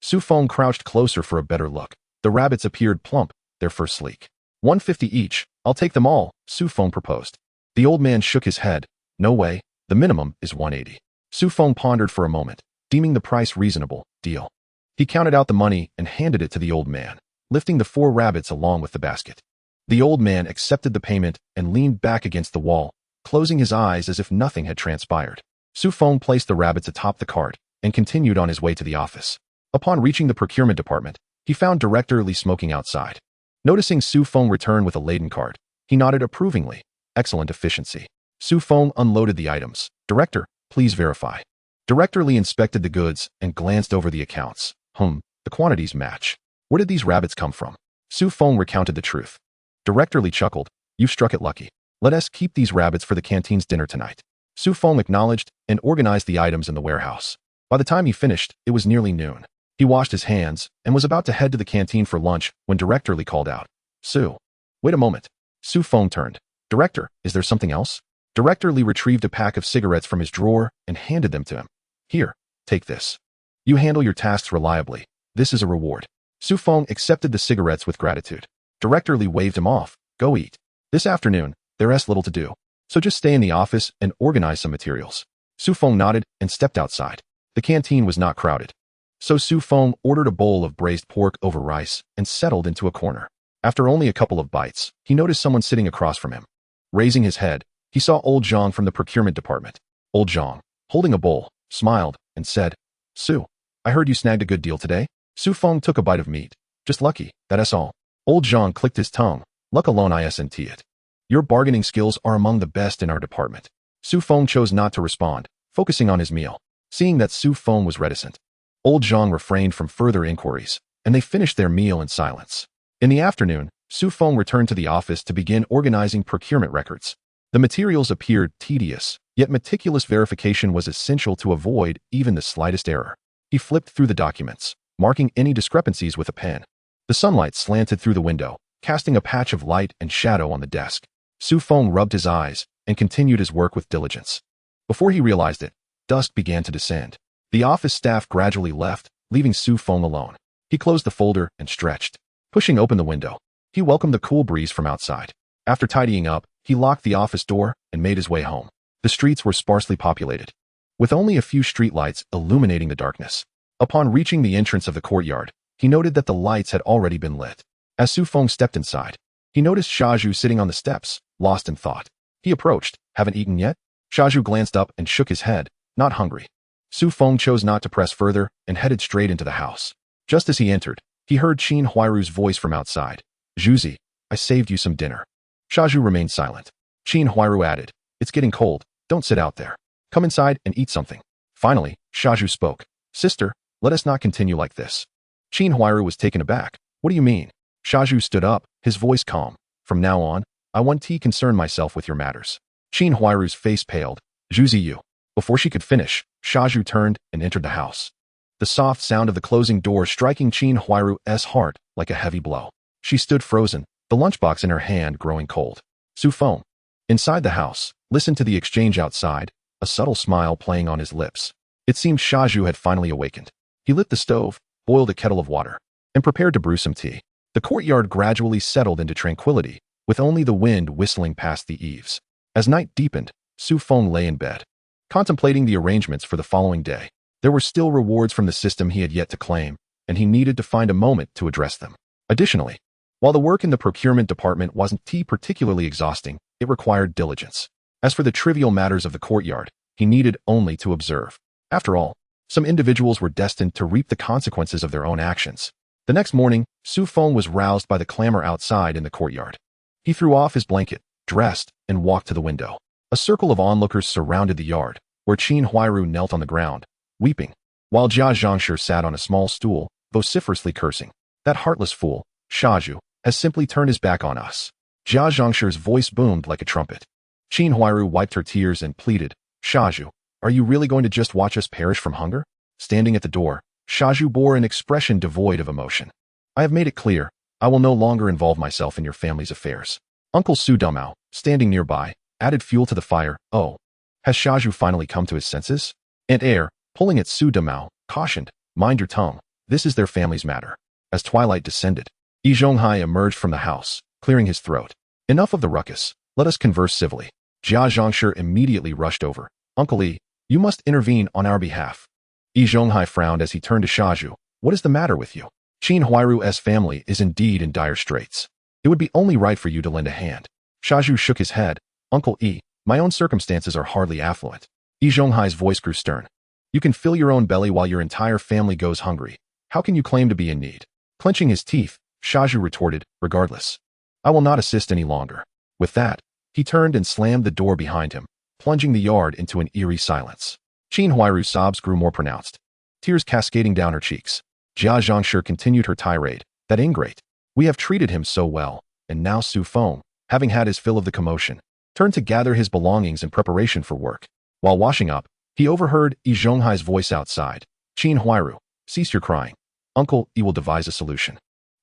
Su Feng crouched closer for a better look. The rabbits appeared plump, their fur sleek. 150 each, I'll take them all, Su Feng proposed. The old man shook his head. No way, the minimum is 180. Su Feng pondered for a moment, deeming the price reasonable. Deal. He counted out the money and handed it to the old man, lifting the 4 rabbits along with the basket. The old man accepted the payment and leaned back against the wall, closing his eyes as if nothing had transpired. Su Feng placed the rabbits atop the cart and continued on his way to the office. Upon reaching the procurement department, he found Director Li smoking outside. Noticing Su Feng return with a laden cart, he nodded approvingly. Excellent efficiency. Su Feng unloaded the items. Director, please verify. Director Li inspected the goods and glanced over the accounts. The quantities match. Where did these rabbits come from? Su Feng recounted the truth. Director Li chuckled. You struck it lucky. Let us keep these rabbits for the canteen's dinner tonight. Su Feng acknowledged and organized the items in the warehouse. By the time he finished, it was nearly noon. He washed his hands and was about to head to the canteen for lunch when Director Li called out. Su. Wait a moment. Su Feng turned. Director, is there something else? Director Li retrieved a pack of cigarettes from his drawer and handed them to him. Here, take this. You handle your tasks reliably. This is a reward. Su Feng accepted the cigarettes with gratitude. Director Li waved him off. Go eat. This afternoon, there's little to do, so just stay in the office and organize some materials. Su Feng nodded and stepped outside. The canteen was not crowded. So Su Feng ordered a bowl of braised pork over rice and settled into a corner. After only a couple of bites, he noticed someone sitting across from him. Raising his head, he saw old Zhang from the procurement department. Old Zhang, holding a bowl, smiled and said, Su, I heard you snagged a good deal today. Su Feng took a bite of meat. Just lucky, that's all. Old Zhang clicked his tongue. Luck alone isn't it. Your bargaining skills are among the best in our department. Su Feng chose not to respond, focusing on his meal. Seeing that Su Feng was reticent, Old Zhang refrained from further inquiries, and they finished their meal in silence. In the afternoon, Su Feng returned to the office to begin organizing procurement records. The materials appeared tedious, yet meticulous verification was essential to avoid even the slightest error. He flipped through the documents, marking any discrepancies with a pen. The sunlight slanted through the window, casting a patch of light and shadow on the desk. Su Feng rubbed his eyes and continued his work with diligence. Before he realized it, dusk began to descend. The office staff gradually left, leaving Su Feng alone. He closed the folder and stretched. Pushing open the window, he welcomed the cool breeze from outside. After tidying up, he locked the office door and made his way home. The streets were sparsely populated, with only a few streetlights illuminating the darkness. Upon reaching the entrance of the courtyard, he noted that the lights had already been lit. As Su Feng stepped inside, he noticed Shaju sitting on the steps, lost in thought. He approached. Haven't eaten yet? Shaju glanced up and shook his head. Not hungry. Su Feng chose not to press further and headed straight into the house. Just as he entered, he heard Qin Huairu's voice from outside. Zhuzi, I saved you some dinner. Shaju remained silent. Qin Huairu added, It's getting cold. Don't sit out there. Come inside and eat something. Finally, Shaju spoke. Sister, let us not continue like this. Qin Huairu was taken aback. What do you mean? Shaju stood up, his voice calm. From now on, I want to concern myself with your matters. Qin Huairu's face paled. Zhuzi you. Before she could finish, Shaju turned and entered the house. The soft sound of the closing door striking Qin Huairu's heart like a heavy blow. She stood frozen, the lunchbox in her hand growing cold. Su Feng. Inside the house, listened to the exchange outside, a subtle smile playing on his lips. It seemed Shaju had finally awakened. He lit the stove, boiled a kettle of water, and prepared to brew some tea. The courtyard gradually settled into tranquility, with only the wind whistling past the eaves. As night deepened, Su Feng lay in bed, contemplating the arrangements for the following day. There were still rewards from the system he had yet to claim, and he needed to find a moment to address them. Additionally, while the work in the procurement department wasn't particularly exhausting, it required diligence. As for the trivial matters of the courtyard, he needed only to observe. After all, some individuals were destined to reap the consequences of their own actions. The next morning, Su Feng was roused by the clamor outside in the courtyard. He threw off his blanket, dressed, and walked to the window. A circle of onlookers surrounded the yard, where Qin Huairu knelt on the ground, weeping, while Jia Zhangshi sat on a small stool, vociferously cursing. That heartless fool, Shaju, has simply turned his back on us. Jia Zhangshi's voice boomed like a trumpet. Qin Huairu wiped her tears and pleaded, Shaju, are you really going to just watch us perish from hunger? Standing at the door, Shaju bore an expression devoid of emotion. I have made it clear, I will no longer involve myself in your family's affairs. Uncle Su Dumao, standing nearby, added fuel to the fire. Oh, has Shaju finally come to his senses? Aunt Air, pulling at Su Dumao, cautioned, mind your tongue. This is their family's matter. As twilight descended, Yi Zhonghai emerged from the house, clearing his throat. Enough of the ruckus. Let us converse civilly. Jia Zhongshi immediately rushed over. Uncle Yi, you must intervene on our behalf. Yi Zhonghai frowned as he turned to Shaju. What is the matter with you? Qin Huairu's family is indeed in dire straits. It would be only right for you to lend a hand. Shaju shook his head. Uncle Yi, my own circumstances are hardly affluent. Yi Zhonghai's voice grew stern. You can fill your own belly while your entire family goes hungry. How can you claim to be in need? Clenching his teeth, Shaju retorted, regardless. I will not assist any longer. With that, he turned and slammed the door behind him, plunging the yard into an eerie silence. Qin Huairu's sobs grew more pronounced, tears cascading down her cheeks. Jia Zhongshi continued her tirade. That ingrate. We have treated him so well, and now Su Feng, having had his fill of the commotion, turned to gather his belongings in preparation for work. While washing up, he overheard Yi Zhonghai's voice outside. Qin Huairu, cease your crying. Uncle Yi will devise a solution.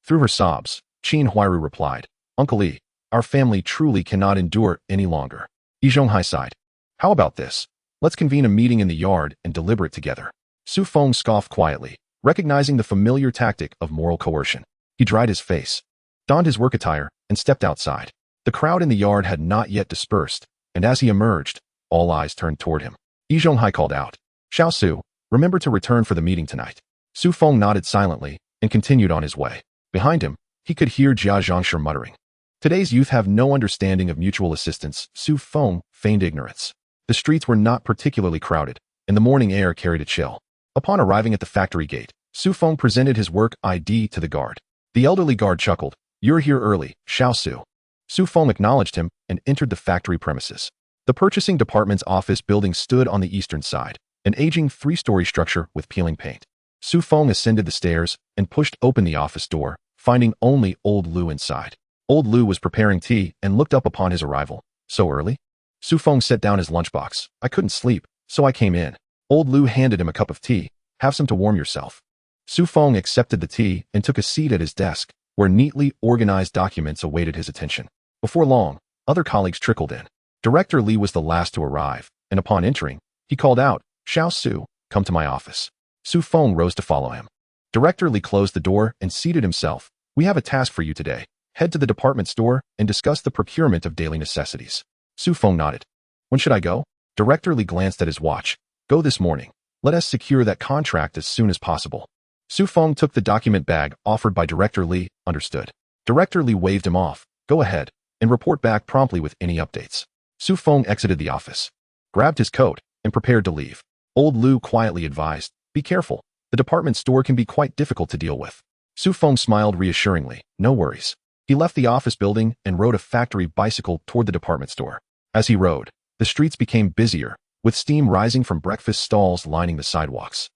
Through her sobs, Qin Huairu replied, Uncle Yi, our family truly cannot endure any longer. Yi Zhonghai sighed. How about this? Let's convene a meeting in the yard and deliberate together. Su Feng scoffed quietly, recognizing the familiar tactic of moral coercion. He dried his face, donned his work attire, and stepped outside. The crowd in the yard had not yet dispersed, and as he emerged, all eyes turned toward him. Yi Zhonghai called out, Xiao Su, remember to return for the meeting tonight. Su Feng nodded silently and continued on his way. Behind him, he could hear Jia Zhongshi muttering. Today's youth have no understanding of mutual assistance. Su Feng feigned ignorance. The streets were not particularly crowded, and the morning air carried a chill. Upon arriving at the factory gate, Su Feng presented his work ID to the guard. The elderly guard chuckled. You're here early, Xiao Su. Su Feng acknowledged him and entered the factory premises. The purchasing department's office building stood on the eastern side, an aging three-story structure with peeling paint. Su Feng ascended the stairs and pushed open the office door, finding only Old Lu inside. Old Lu was preparing tea and looked up upon his arrival. So early? Su Feng set down his lunchbox. I couldn't sleep, so I came in. Old Lu handed him a cup of tea. Have some to warm yourself. Su Feng accepted the tea and took a seat at his desk, where neatly organized documents awaited his attention. Before long, other colleagues trickled in. Director Li was the last to arrive, and upon entering, he called out, Xiao Su, come to my office. Su Feng rose to follow him. Director Li closed the door and seated himself. We have a task for you today. Head to the department store and discuss the procurement of daily necessities. Su Feng nodded. When should I go? Director Li glanced at his watch. Go this morning. Let us secure that contract as soon as possible. Su Feng took the document bag offered by Director Li. Understood. Director Li waved him off. Go ahead, and report back promptly with any updates. Su Feng exited the office, grabbed his coat, and prepared to leave. Old Lu quietly advised, be careful. The department store can be quite difficult to deal with. Su Feng smiled reassuringly. No worries. He left the office building and rode a factory bicycle toward the department store. As he rode, the streets became busier, with steam rising from breakfast stalls lining the sidewalks.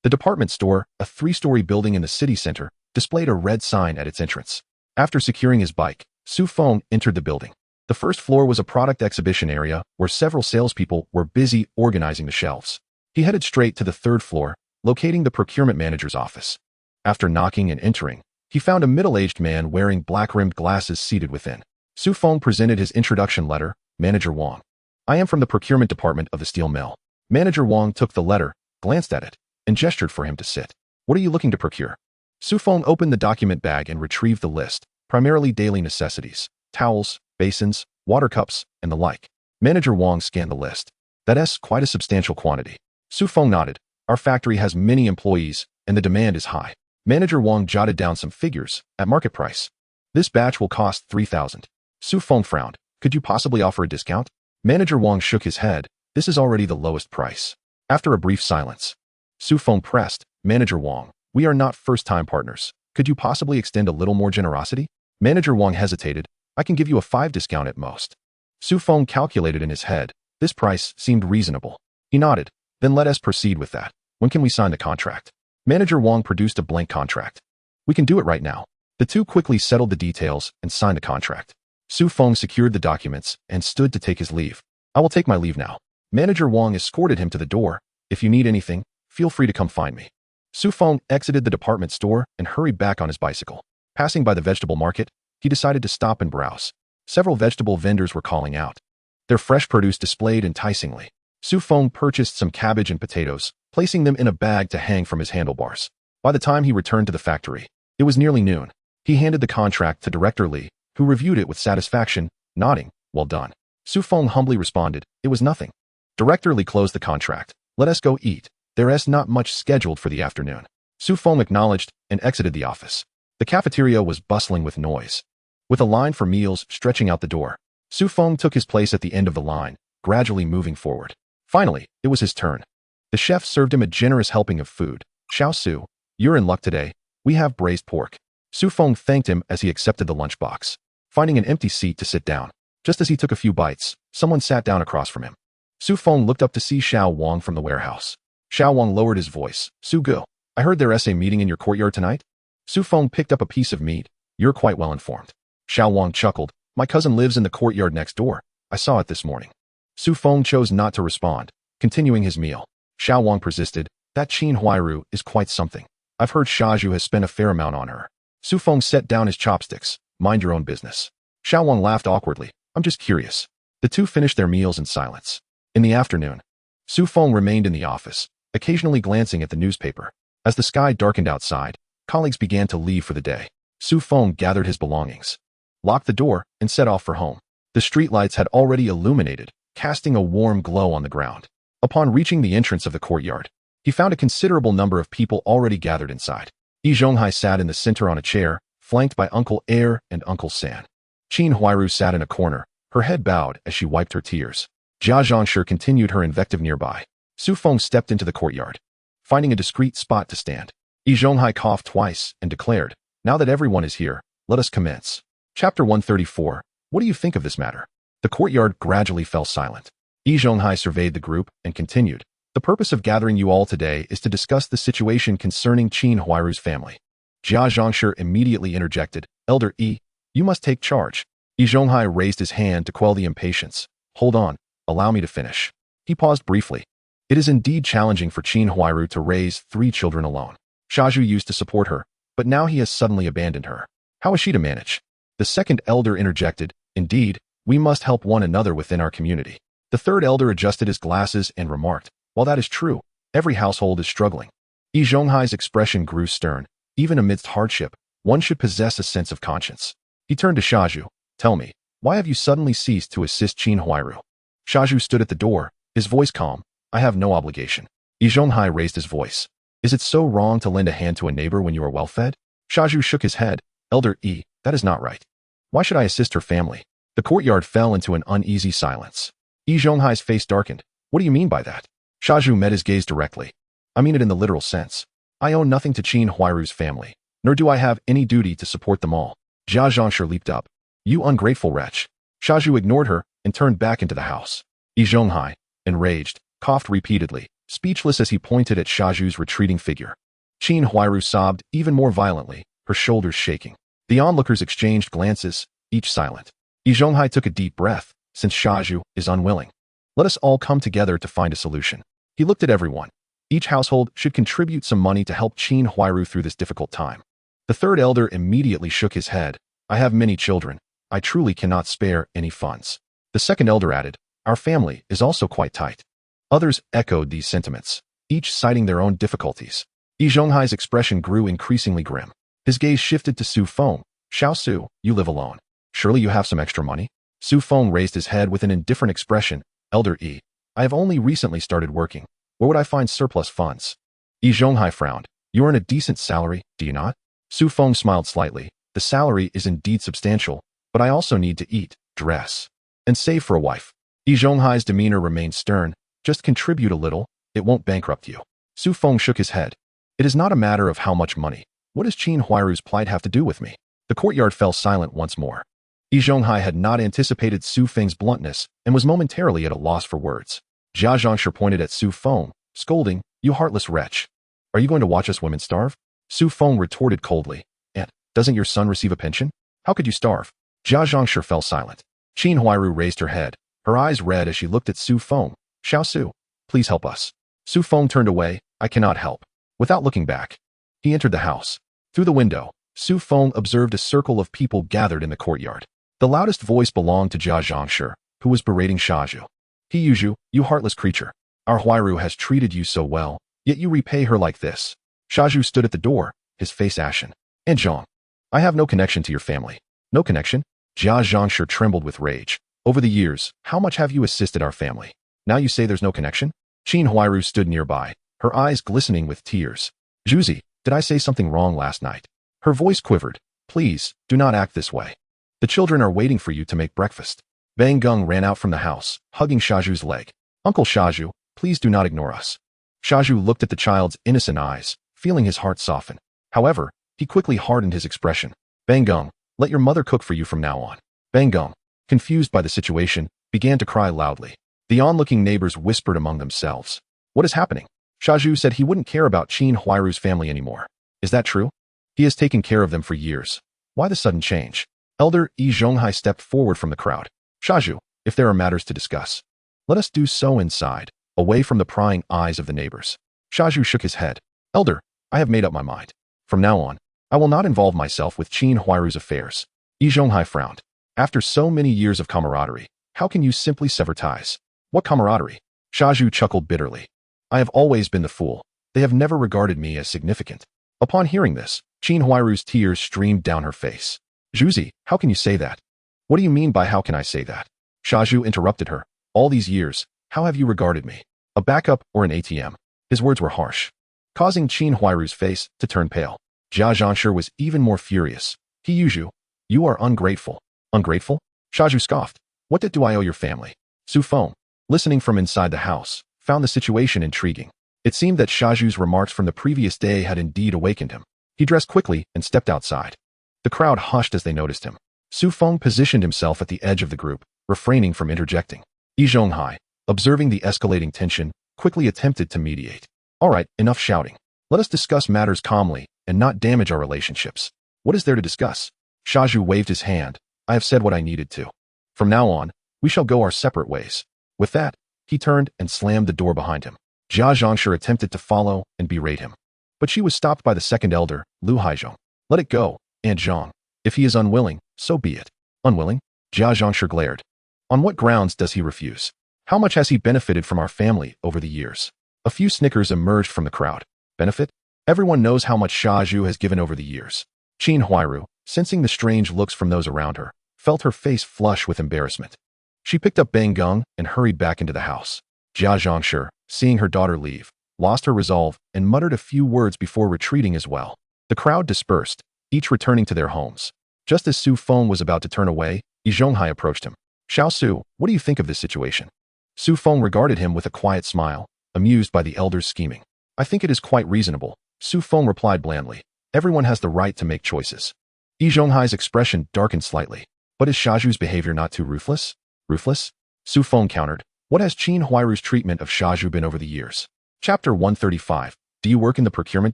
The department store, a three-story building in the city center, displayed a red sign at its entrance. After securing his bike, Su Feng entered the building. The first floor was a product exhibition area where several salespeople were busy organizing the shelves. He headed straight to the third floor, locating the procurement manager's office. After knocking and entering, he found a middle-aged man wearing black-rimmed glasses seated within. Su Feng presented his introduction letter, Manager Wang. I am from the procurement department of the steel mill. Manager Wang took the letter, glanced at it, and gestured for him to sit. What are you looking to procure? Su Feng opened the document bag and retrieved the list, primarily daily necessities, towels, basins, water cups, and the like. Manager Wang scanned the list. That's quite a substantial quantity. Su Feng nodded. Our factory has many employees, and the demand is high. Manager Wang jotted down some figures, at market price. This batch will cost 3,000. Su Feng frowned. Could you possibly offer a discount? Manager Wang shook his head. This is already the lowest price. After a brief silence, Su Feng pressed, Manager Wang, we are not first-time partners. Could you possibly extend a little more generosity? Manager Wang hesitated. I can give you a 5% discount at most. Su Feng calculated in his head. This price seemed reasonable. He nodded. Then let us proceed with that. When can we sign the contract? Manager Wang produced a blank contract. We can do it right now. The two quickly settled the details and signed the contract. Su Feng secured the documents and stood to take his leave. I will take my leave now. Manager Wang escorted him to the door. If you need anything, feel free to come find me. Su Feng exited the department store and hurried back on his bicycle. Passing by the vegetable market, he decided to stop and browse. Several vegetable vendors were calling out, their fresh produce displayed enticingly. Su Feng purchased some cabbage and potatoes, placing them in a bag to hang from his handlebars. By the time he returned to the factory, it was nearly noon. He handed the contract to Director Li, who reviewed it with satisfaction, nodding, "Well done." Su Feng humbly responded, "It was nothing." Director Li closed the contract. "Let us go eat. There is not much scheduled for the afternoon." Su Feng acknowledged and exited the office. The cafeteria was bustling with noise, with a line for meals stretching out the door. Su Feng took his place at the end of the line, gradually moving forward. Finally, it was his turn. The chef served him a generous helping of food. "Xiao Su, you're in luck today. We have braised pork." Su Feng thanked him as he accepted the lunchbox, finding an empty seat to sit down. Just as he took a few bites, someone sat down across from him. Su Feng looked up to see Xiao Wang from the warehouse. Xiao Wang lowered his voice. "Su Gu, I heard there is a meeting in your courtyard tonight?" Su Feng picked up a piece of meat. "You're quite well informed." Xiao Wang chuckled. "My cousin lives in the courtyard next door. I saw it this morning." Su Feng chose not to respond, continuing his meal. Xiao Wang persisted. "That Qin Huairu is quite something. I've heard Shaju has spent a fair amount on her." Su Feng set down his chopsticks. "Mind your own business." Xiao Wang laughed awkwardly. "I'm just curious." The two finished their meals in silence. In the afternoon, Su Feng remained in the office, occasionally glancing at the newspaper. As the sky darkened outside, colleagues began to leave for the day. Su Feng gathered his belongings, locked the door, and set off for home. The streetlights had already illuminated, casting a warm glow on the ground. Upon reaching the entrance of the courtyard, he found a considerable number of people already gathered inside. Yi Zhonghai sat in the center on a chair, flanked by Uncle Air and Uncle San. Qin Huairu sat in a corner, her head bowed as she wiped her tears. Jia Zhangshi continued her invective nearby. Su Feng stepped into the courtyard, finding a discreet spot to stand. Yi Zhonghai coughed twice and declared, "Now that everyone is here, let us commence." Chapter 134. What do you think of this matter? The courtyard gradually fell silent. Yi Zhonghai surveyed the group and continued, "The purpose of gathering you all today is to discuss the situation concerning Qin Huairu's family." Jia Zhangshi immediately interjected, "Elder Yi, you must take charge." Yi Zhonghai raised his hand to quell the impatience. "Hold on, allow me to finish." He paused briefly. It is indeed challenging for Qin Huairu to raise 3 children alone. Shaju used to support her, but now he has suddenly abandoned her. How is she to manage? The second elder interjected, "Indeed, we must help one another within our community." The third elder adjusted his glasses and remarked, "While that is true, every household is struggling." Yi Zhonghai's expression grew stern. Even amidst hardship, one should possess a sense of conscience. He turned to Shaju. "Tell me, why have you suddenly ceased to assist Qin Huairu?" Shaju stood at the door, his voice calm. "I have no obligation." Yi Zhonghai raised his voice. "Is it so wrong to lend a hand to a neighbor when you are well fed?" Shaju shook his head. "Elder Yi, that is not right. Why should I assist her family?" The courtyard fell into an uneasy silence. Yi Zhonghai's face darkened. "What do you mean by that?" Shaju met his gaze directly. "I mean it in the literal sense. I owe nothing to Qin Huairu's family, nor do I have any duty to support them all." Jia Zhangshi leaped up. "You ungrateful wretch." Shaju ignored her and turned back into the house. Yi Zhonghai, enraged, coughed repeatedly, speechless as he pointed at Shaju's retreating figure. Qin Huairu sobbed even more violently, her shoulders shaking. The onlookers exchanged glances, each silent. Yi Zhonghai took a deep breath, since Shaju is unwilling. Let us all come together to find a solution. He looked at everyone. Each household should contribute some money to help Qin Huairu through this difficult time. The third elder immediately shook his head. "I have many children. I truly cannot spare any funds." The second elder added, "Our family is also quite tight." Others echoed these sentiments, each citing their own difficulties. Yi Zhonghai's expression grew increasingly grim. His gaze shifted to Su Feng. "Xiao Su, you live alone. Surely you have some extra money?" Su Feng raised his head with an indifferent expression. "Elder Yi, I have only recently started working. Where would I find surplus funds?" Yi Zhonghai frowned. "You earn a decent salary, do you not?" Su Feng smiled slightly. "The salary is indeed substantial, but I also need to eat, dress, and save for a wife." Yi Zhonghai's demeanor remained stern. "Just contribute a little, it won't bankrupt you." Su Feng shook his head. "It is not a matter of how much money. What does Qin Huairu's plight have to do with me?" The courtyard fell silent once more. Yi Zhonghai had not anticipated Su Feng's bluntness and was momentarily at a loss for words. Jia Zhangshi pointed at Su Feng, scolding, "You heartless wretch. Are you going to watch us women starve?" Su Feng retorted coldly, "And doesn't your son receive a pension? How could you starve?" Jia Zhangshi fell silent. Qin Huairu raised her head, her eyes red as she looked at Su Feng. "Xiao Su, please help us." Su Feng turned away. "I cannot help." Without looking back, he entered the house. Through the window, Su Feng observed a circle of people gathered in the courtyard. The loudest voice belonged to Jia Zhangshi, who was berating Shaju. "He use you, you heartless creature. Our Huairu has treated you so well, yet you repay her like this." Shaju stood at the door, his face ashen. And Zhang, I have no connection to your family. No connection? Jia Zhangshi trembled with rage. Over the years, how much have you assisted our family? Now you say there's no connection? Qin Huairu stood nearby, her eyes glistening with tears. Zhuzi, did I say something wrong last night? Her voice quivered. Please, do not act this way. The children are waiting for you to make breakfast. Bang Gung ran out from the house, hugging Shaju's leg. Uncle Shaju, please do not ignore us. Shaju looked at the child's innocent eyes, feeling his heart soften. However, he quickly hardened his expression. Bang Gung, let your mother cook for you from now on. Bang Gung, confused by the situation, began to cry loudly. The onlooking neighbors whispered among themselves. What is happening? Shaju said he wouldn't care about Qin Huairu's family anymore. Is that true? He has taken care of them for years. Why the sudden change? Elder Yi Zhonghai stepped forward from the crowd. Shaju, if there are matters to discuss, let us do so inside, away from the prying eyes of the neighbors. Shaju shook his head. Elder, I have made up my mind. From now on, I will not involve myself with Qin Huairu's affairs. Yi Zhonghai frowned. After so many years of camaraderie, how can you simply sever ties? What camaraderie? Shaju chuckled bitterly. I have always been the fool. They have never regarded me as significant. Upon hearing this, Qin Huairu's tears streamed down her face. Zhuzi, how can you say that? What do you mean by how can I say that? Shaju interrupted her. All these years, how have you regarded me? A backup or an ATM? His words were harsh, causing Qin Huairu's face to turn pale. Jia Zhangshi was even more furious. He Yuzhu, you are ungrateful. Ungrateful? Shaju scoffed. What debt do I owe your family? Su Feng, listening from inside the house, found the situation intriguing. It seemed that Shaju's remarks from the previous day had indeed awakened him. He dressed quickly and stepped outside. The crowd hushed as they noticed him. Su Feng positioned himself at the edge of the group, refraining from interjecting. Yi Zhonghai, observing the escalating tension, quickly attempted to mediate. All right, enough shouting. Let us discuss matters calmly and not damage our relationships. What is there to discuss? Shaju waved his hand. I have said what I needed to. From now on, we shall go our separate ways. With that, he turned and slammed the door behind him. Jia Zhangshi attempted to follow and berate him, but she was stopped by the second elder, Lu Haizhong. Let it go, Aunt Zhang. If he is unwilling, so be it. Unwilling? Jia Zhangshi glared. On what grounds does he refuse? How much has he benefited from our family over the years? A few snickers emerged from the crowd. Benefit? Everyone knows how much Shaju has given over the years. Qin Huairu, sensing the strange looks from those around her, felt her face flush with embarrassment. She picked up Bang Gung and hurried back into the house. Jia Zhangshi, seeing her daughter leave, lost her resolve and muttered a few words before retreating as well. The crowd dispersed, each returning to their homes. Just as Su Feng was about to turn away, Yi Zhonghai approached him. Xiao Su, what do you think of this situation? Su Feng regarded him with a quiet smile, amused by the elder's scheming. I think it is quite reasonable, Su Feng replied blandly. Everyone has the right to make choices. Yi Zhonghai's expression darkened slightly. But is Shaju's behavior not too ruthless? Ruthless? Su Feng countered. What has Qin Huairu's treatment of Shaju been over the years? Chapter 135. Do you work in the procurement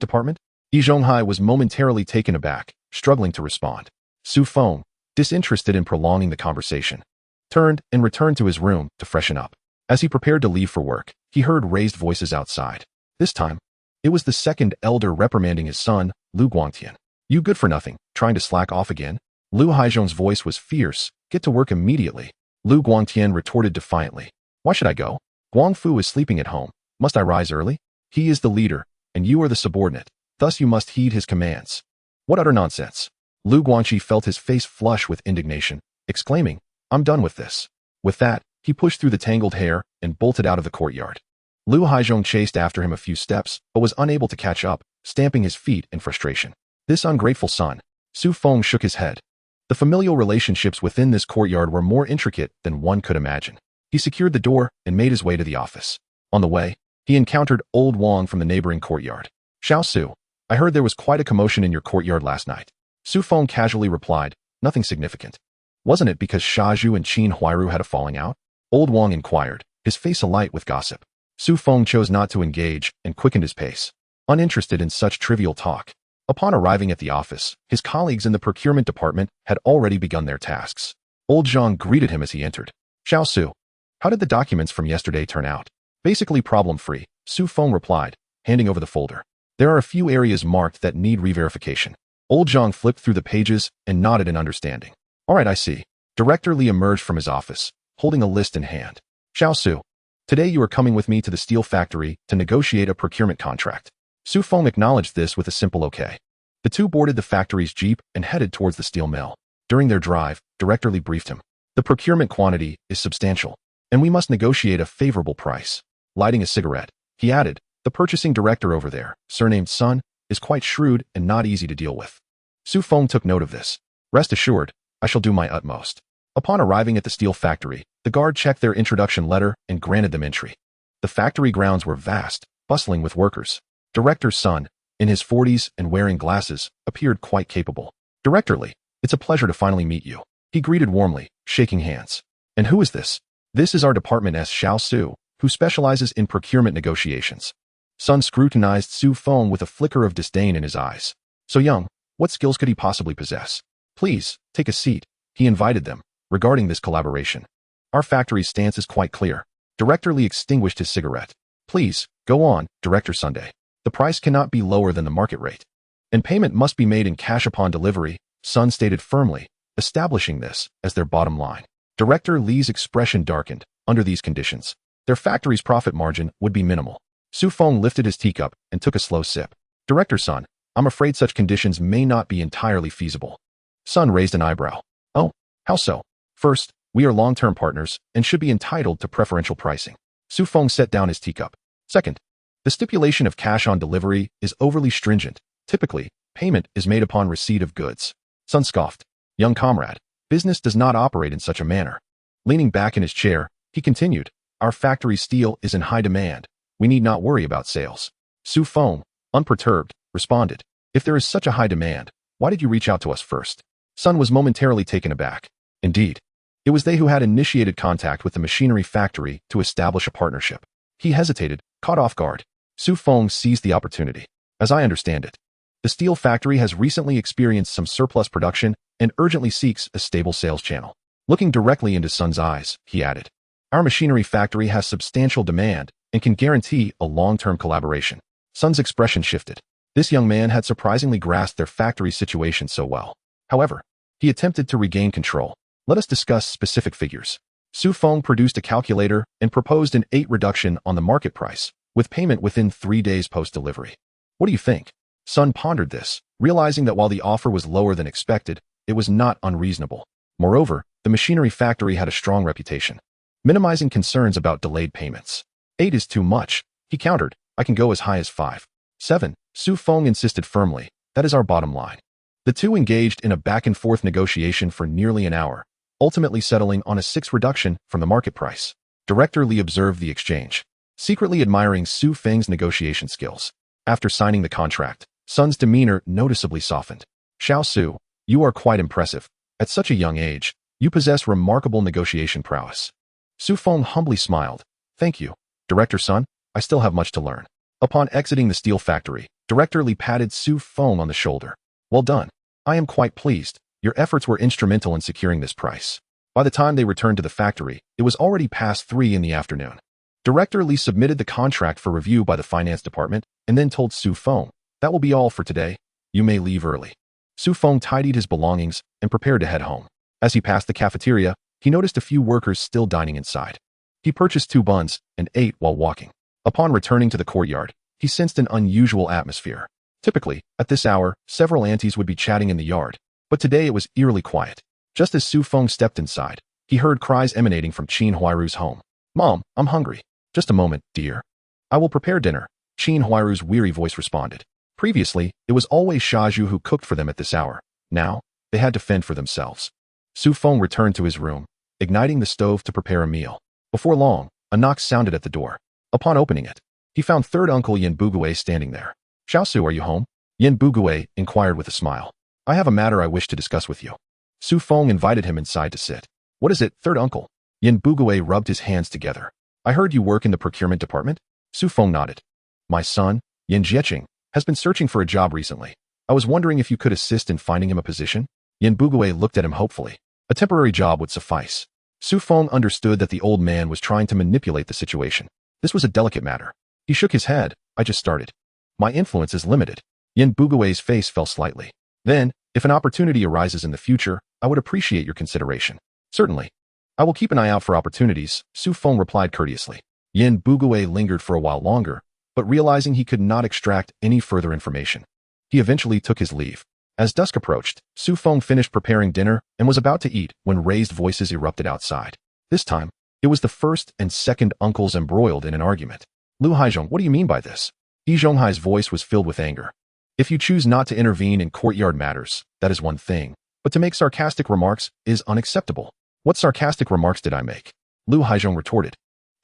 department? Yi Zhonghai was momentarily taken aback, struggling to respond. Su Feng, disinterested in prolonging the conversation, turned and returned to his room to freshen up. As he prepared to leave for work, he heard raised voices outside. This time, it was the second elder reprimanding his son, Lu Guangtian. You good for nothing, trying to slack off again? Lu Haizhong's voice was fierce. Get to work immediately. Lu Guangtian retorted defiantly. Why should I go? Guangfu is sleeping at home. Must I rise early? He is the leader, and you are the subordinate. Thus you must heed his commands. What utter nonsense. Lu Guangqi felt his face flush with indignation, exclaiming, I'm done with this. With that, he pushed through the tangled hair and bolted out of the courtyard. Lu Haizhong chased after him a few steps, but was unable to catch up, stamping his feet in frustration. This ungrateful son. Su Feng shook his head. The familial relationships within this courtyard were more intricate than one could imagine. He secured the door and made his way to the office. On the way, he encountered old Wang from the neighboring courtyard. Xiao Su, I heard there was quite a commotion in your courtyard last night. Su Feng casually replied, nothing significant. Wasn't it because Shaju and Qin Huairu had a falling out? Old Wang inquired, his face alight with gossip. Su Feng chose not to engage and quickened his pace, uninterested in such trivial talk. Upon arriving at the office, his colleagues in the procurement department had already begun their tasks. Old Zhang greeted him as he entered. Xiao Su, how did the documents from yesterday turn out? Basically problem-free, Su Feng replied, handing over the folder. There are a few areas marked that need re-verification. Old Zhang flipped through the pages and nodded in understanding. All right, I see. Director Li emerged from his office, holding a list in hand. Xiao Su, today you are coming with me to the steel factory to negotiate a procurement contract. Su Feng acknowledged this with a simple okay. The two boarded the factory's jeep and headed towards the steel mill. During their drive, Director Li briefed him. The procurement quantity is substantial, and we must negotiate a favorable price. Lighting a cigarette, he added, the purchasing director over there, surnamed Sun, is quite shrewd and not easy to deal with. Su Feng took note of this. Rest assured, I shall do my utmost. Upon arriving at the steel factory, the guard checked their introduction letter and granted them entry. The factory grounds were vast, bustling with workers. Director Sun, in his 40s and wearing glasses, appeared quite capable. Director Li, it's a pleasure to finally meet you. He greeted warmly, shaking hands. And who is this? This is our department S. Xiao Su, who specializes in procurement negotiations. Sun scrutinized Su Feng with a flicker of disdain in his eyes. So young, what skills could he possibly possess? Please, take a seat, he invited them, regarding this collaboration. Our factory's stance is quite clear. Director Li extinguished his cigarette. Please, go on, Director Sunday. The price cannot be lower than the market rate. And payment must be made in cash upon delivery, Sun stated firmly, establishing this as their bottom line. Director Li's expression darkened. Under these conditions, their factory's profit margin would be minimal. Su Feng lifted his teacup and took a slow sip. Director Sun, I'm afraid such conditions may not be entirely feasible. Sun raised an eyebrow. Oh, how so? First, we are long-term partners and should be entitled to preferential pricing. Su Feng set down his teacup. Second, the stipulation of cash on delivery is overly stringent. Typically, payment is made upon receipt of goods. Sun scoffed. Young comrade, business does not operate in such a manner. Leaning back in his chair, he continued, our factory's steel is in high demand. We need not worry about sales. Su Feng, unperturbed, responded, if there is such a high demand, why did you reach out to us first? Sun was momentarily taken aback. Indeed, it was they who had initiated contact with the machinery factory to establish a partnership. He hesitated, caught off guard. Su Feng seized the opportunity. As I understand it, the steel factory has recently experienced some surplus production and urgently seeks a stable sales channel. Looking directly into Sun's eyes, he added, our machinery factory has substantial demand and can guarantee a long-term collaboration. Sun's expression shifted. This young man had surprisingly grasped their factory's situation so well. However, he attempted to regain control. Let us discuss specific figures. Su Feng produced a calculator and proposed an 8 reduction on the market price, with payment within 3 days post-delivery. What do you think? Sun pondered this, realizing that while the offer was lower than expected, it was not unreasonable. Moreover, the machinery factory had a strong reputation, minimizing concerns about delayed payments. 8 is too much, he countered. I can go as high as 5. 7. Su Feng insisted firmly. That is our bottom line. The two engaged in a back-and-forth negotiation for nearly an hour, ultimately settling on a 6 reduction from the market price. Director Li observed the exchange, secretly admiring Su Feng's negotiation skills. After signing the contract, Sun's demeanor noticeably softened. Xiao Su, you are quite impressive. At such a young age, you possess remarkable negotiation prowess. Su Feng humbly smiled. Thank you, Director Sun. I still have much to learn. Upon exiting the steel factory, Director Li patted Su Feng on the shoulder. Well done. I am quite pleased. Your efforts were instrumental in securing this price. By the time they returned to the factory, it was already past 3 in the afternoon. Director Li submitted the contract for review by the finance department and then told Su Feng, that will be all for today. You may leave early. Su Feng tidied his belongings and prepared to head home. As he passed the cafeteria, he noticed a few workers still dining inside. He purchased 2 buns and ate while walking. Upon returning to the courtyard, he sensed an unusual atmosphere. Typically, at this hour, several aunties would be chatting in the yard, but today it was eerily quiet. Just as Su Feng stepped inside, he heard cries emanating from Qin Huairu's home. Mom, I'm hungry. Just a moment, dear. I will prepare dinner, Qin Huairu's weary voice responded. Previously, it was always Shaju who cooked for them at this hour. Now, they had to fend for themselves. Su Feng returned to his room, igniting the stove to prepare a meal. Before long, a knock sounded at the door. Upon opening it, he found third uncle Yin Bugui standing there. Xiao Su, are you home? Yin Bugui inquired with a smile. I have a matter I wish to discuss with you. Su Feng invited him inside to sit. What is it, third uncle? Yin Bugui rubbed his hands together. I heard you work in the procurement department? Su Feng nodded. My son, Yin Jieqing, has been searching for a job recently. I was wondering if you could assist in finding him a position? Yin Bugui looked at him hopefully. A temporary job would suffice. Su Feng understood that the old man was trying to manipulate the situation. This was a delicate matter. He shook his head. I just started. My influence is limited. Yin Bugui's face fell slightly. Then, if an opportunity arises in the future, I would appreciate your consideration. Certainly. I will keep an eye out for opportunities, Su Feng replied courteously. Yin Bugui lingered for a while longer, but realizing he could not extract any further information, he eventually took his leave. As dusk approached, Su Feng finished preparing dinner and was about to eat when raised voices erupted outside. This time, it was the first and second uncles embroiled in an argument. Lu Haizhong, what do you mean by this? Yi Zhonghai's voice was filled with anger. If you choose not to intervene in courtyard matters, that is one thing, but to make sarcastic remarks is unacceptable. What sarcastic remarks did I make? Lu Haizhong retorted.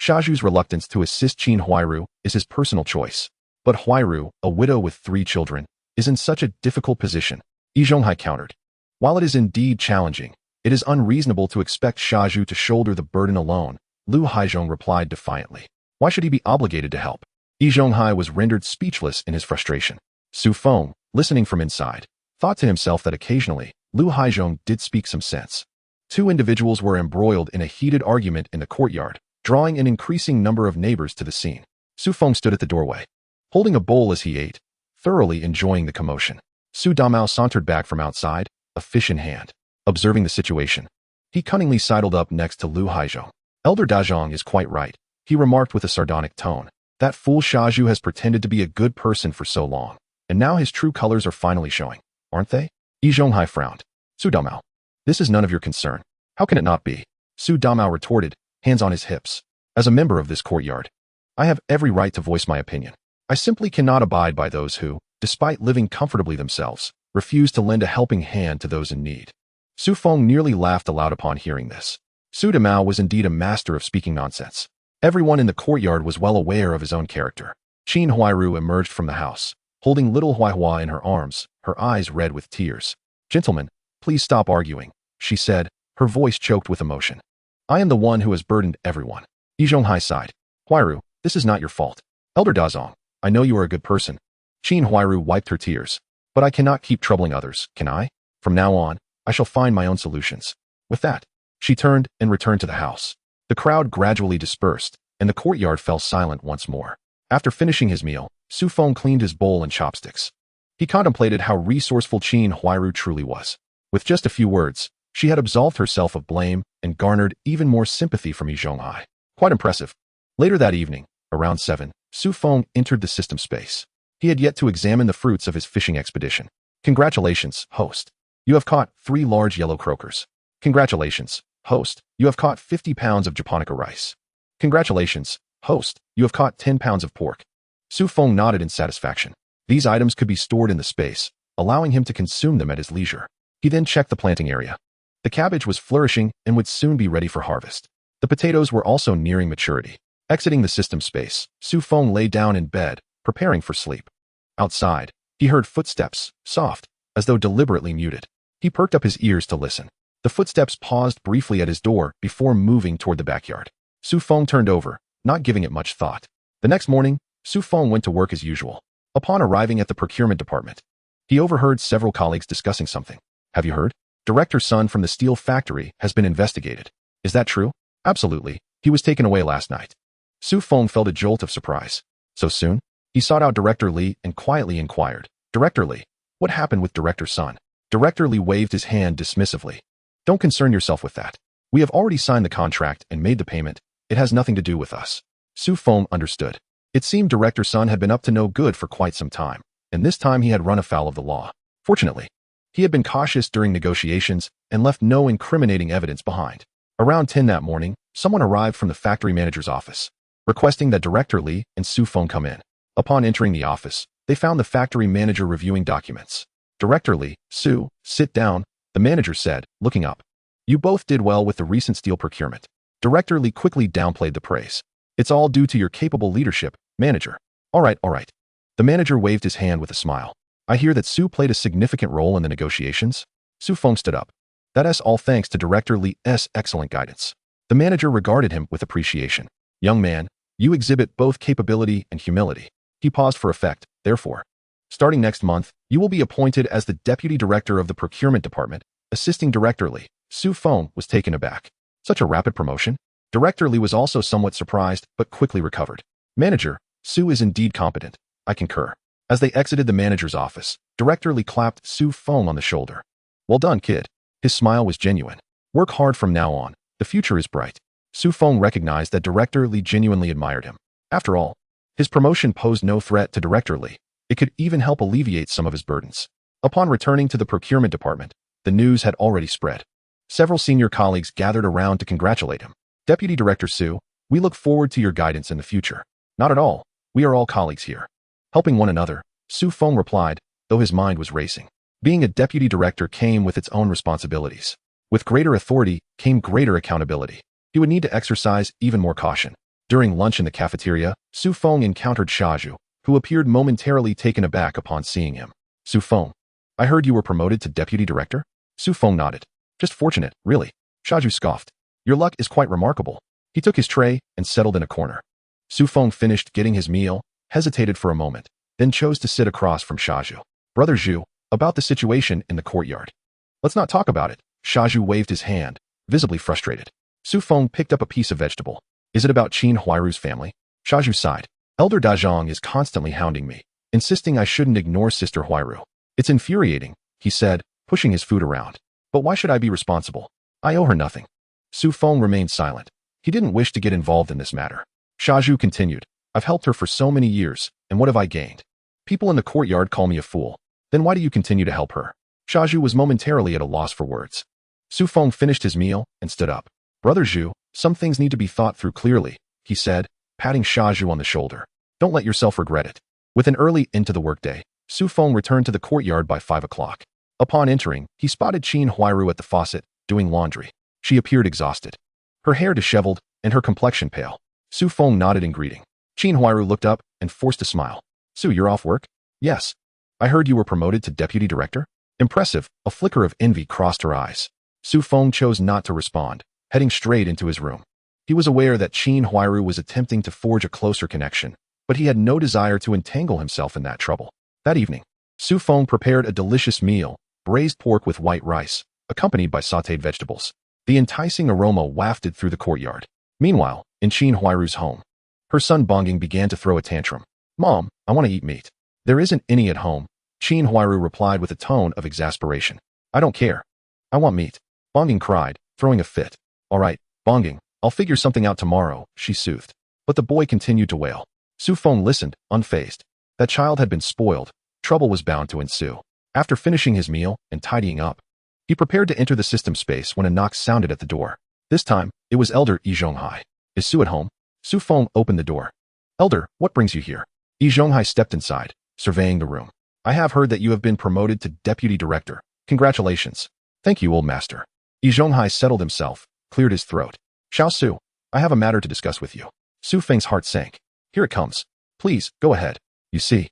Shaju's reluctance to assist Qin Huairu is his personal choice. But Huairu, a widow with 3 children, is in such a difficult position, Yi Zhonghai countered. While it is indeed challenging, it is unreasonable to expect Shaju to shoulder the burden alone, Lu Haizhong replied defiantly. Why should he be obligated to help? Yi Zhonghai was rendered speechless in his frustration. Su Feng, listening from inside, thought to himself that occasionally, Lu Haizhong did speak some sense. 2 individuals were embroiled in a heated argument in the courtyard, drawing an increasing number of neighbors to the scene. Su Feng stood at the doorway, holding a bowl as he ate, thoroughly enjoying the commotion. Su Damao sauntered back from outside, a fish in hand. Observing the situation, he cunningly sidled up next to Lu Haizhong. Elder Dazhong is quite right, he remarked with a sardonic tone. That fool Shaju has pretended to be a good person for so long, and now his true colors are finally showing, aren't they? Yi Zhonghai frowned. Su Damao, this is none of your concern. How can it not be? Su Damao retorted, hands on his hips. As a member of this courtyard, I have every right to voice my opinion. I simply cannot abide by those who, despite living comfortably themselves, refuse to lend a helping hand to those in need. Su Feng nearly laughed aloud upon hearing this. Su Damao was indeed a master of speaking nonsense. Everyone in the courtyard was well aware of his own character. Qin Huairu emerged from the house, holding little Huaihua in her arms, her eyes red with tears. Gentlemen, please stop arguing, she said, her voice choked with emotion. I am the one who has burdened everyone. Yi Zhonghai sighed. Huairu, this is not your fault. Elder Dazong, I know you are a good person. Qin Huairu wiped her tears. But I cannot keep troubling others, can I? From now on, I shall find my own solutions. With that, she turned and returned to the house. The crowd gradually dispersed, and the courtyard fell silent once more. After finishing his meal, Su Feng cleaned his bowl and chopsticks. He contemplated how resourceful Qin Huairu truly was. With just a few words, she had absolved herself of blame and garnered even more sympathy from Yi Zhonghai. Quite impressive. Later that evening, around 7, Su Feng entered the system space. He had yet to examine the fruits of his fishing expedition. Congratulations, host. You have caught 3 large yellow croakers. Congratulations, host. You have caught 50 pounds of japonica rice. Congratulations, host. You have caught 10 pounds of pork. Su Feng nodded in satisfaction. These items could be stored in the space, allowing him to consume them at his leisure. He then checked the planting area. The cabbage was flourishing and would soon be ready for harvest. The potatoes were also nearing maturity. Exiting the system space, Su Feng lay down in bed, preparing for sleep. Outside, he heard footsteps, soft, as though deliberately muted. He perked up his ears to listen. The footsteps paused briefly at his door before moving toward the backyard. Su Feng turned over, not giving it much thought. The next morning, Su Feng went to work as usual. Upon arriving at the procurement department, he overheard several colleagues discussing something. Have you heard? Director's son from the steel factory has been investigated. Is that true? Absolutely. He was taken away last night. Su Feng felt a jolt of surprise. So soon? He sought out Director Li and quietly inquired. Director Li, what happened with Director's son? Director Li waved his hand dismissively. Don't concern yourself with that. We have already signed the contract and made the payment. It has nothing to do with us. Su Feng understood. It seemed Director Sun had been up to no good for quite some time, and this time he had run afoul of the law. Fortunately, he had been cautious during negotiations and left no incriminating evidence behind. Around 10 that morning, someone arrived from the factory manager's office, requesting that Director Li and Su Feng come in. Upon entering the office, they found the factory manager reviewing documents. Director Li, Su, sit down, the manager said, looking up. You both did well with the recent steel procurement. Director Li quickly downplayed the praise. It's all due to your capable leadership, manager. All right. The manager waved his hand with a smile. I hear that Su played a significant role in the negotiations. Su Feng stood up. That's all thanks to Director Li's excellent guidance. The manager regarded him with appreciation. Young man, you exhibit both capability and humility. He paused for effect, therefore. Starting next month, you will be appointed as the deputy director of the procurement department, assisting Director Li. Su Feng was taken aback. Such a rapid promotion? Director Li was also somewhat surprised, but quickly recovered. Manager, Su is indeed competent. I concur. As they exited the manager's office, Director Li clapped Su Feng on the shoulder. Well done, kid. His smile was genuine. Work hard from now on. The future is bright. Su Feng recognized that Director Li genuinely admired him. After all, His promotion posed no threat to Director Li. It could even help alleviate some of his burdens. Upon returning to the procurement department, the news had already spread. Several senior colleagues gathered around to congratulate him. Deputy Director Su, we look forward to your guidance in the future. Not at all. We are all colleagues here. Helping one another, Su Feng replied, though his mind was racing. Being a deputy director came with its own responsibilities. With greater authority came greater accountability. He would need to exercise even more caution. During lunch in the cafeteria, Su Feng encountered Shaju, who appeared momentarily taken aback upon seeing him. Su Feng, I heard you were promoted to deputy director? Su Feng nodded. Just fortunate, really. Shaju scoffed. Your luck is quite remarkable. He took his tray and settled in a corner. Su Feng finished getting his meal, hesitated for a moment, then chose to sit across from Shaju. Brother Zhu, about the situation in the courtyard. Let's not talk about it. Shaju waved his hand, visibly frustrated. Su Feng picked up a piece of vegetable. Is it about Qin Huairu's family? Shaju sighed. Elder Dazhong is constantly hounding me, insisting I shouldn't ignore Sister Huairu. It's infuriating, he said, pushing his food around. But why should I be responsible? I owe her nothing. Su Feng remained silent. He didn't wish to get involved in this matter. Shaju continued. I've helped her for so many years, and what have I gained? People in the courtyard call me a fool. Then why do you continue to help her? Shaju was momentarily at a loss for words. Su Feng finished his meal and stood up. Brother Zhu, some things need to be thought through clearly, he said, patting Shaju on the shoulder. Don't let yourself regret it. With an early into the workday, Su Feng returned to the courtyard by 5 o'clock. Upon entering, he spotted Qin Huairu at the faucet, doing laundry. She appeared exhausted. Her hair disheveled and her complexion pale. Su Feng nodded in greeting. Qin Huairu looked up and forced a smile. Su, you're off work? Yes. I heard you were promoted to deputy director? Impressive. A flicker of envy crossed her eyes. Su Feng chose not to respond, heading straight into his room. He was aware that Qin Huairu was attempting to forge a closer connection, but he had no desire to entangle himself in that trouble. That evening, Su Feng prepared a delicious meal, braised pork with white rice, accompanied by sautéed vegetables. The enticing aroma wafted through the courtyard. Meanwhile, in Qin Huairu's home, her son Bongging began to throw a tantrum. Mom, I want to eat meat. There isn't any at home, Qin Huairu replied with a tone of exasperation. I don't care. I want meat. Bongging cried, throwing a fit. All right, Bongging, I'll figure something out tomorrow, she soothed. But the boy continued to wail. Su Feng listened, unfazed. That child had been spoiled. Trouble was bound to ensue. After finishing his meal and tidying up, he prepared to enter the system space when a knock sounded at the door. This time, it was Elder Yi Zhonghai. Is Su at home? Su Feng opened the door. Elder, what brings you here? Yi Zhonghai stepped inside, surveying the room. I have heard that you have been promoted to deputy director. Congratulations. Thank you, old master. Yi Zhonghai settled himself, cleared his throat. Xiao Su, I have a matter to discuss with you. Su Feng's heart sank. Here it comes. Please, go ahead. You see,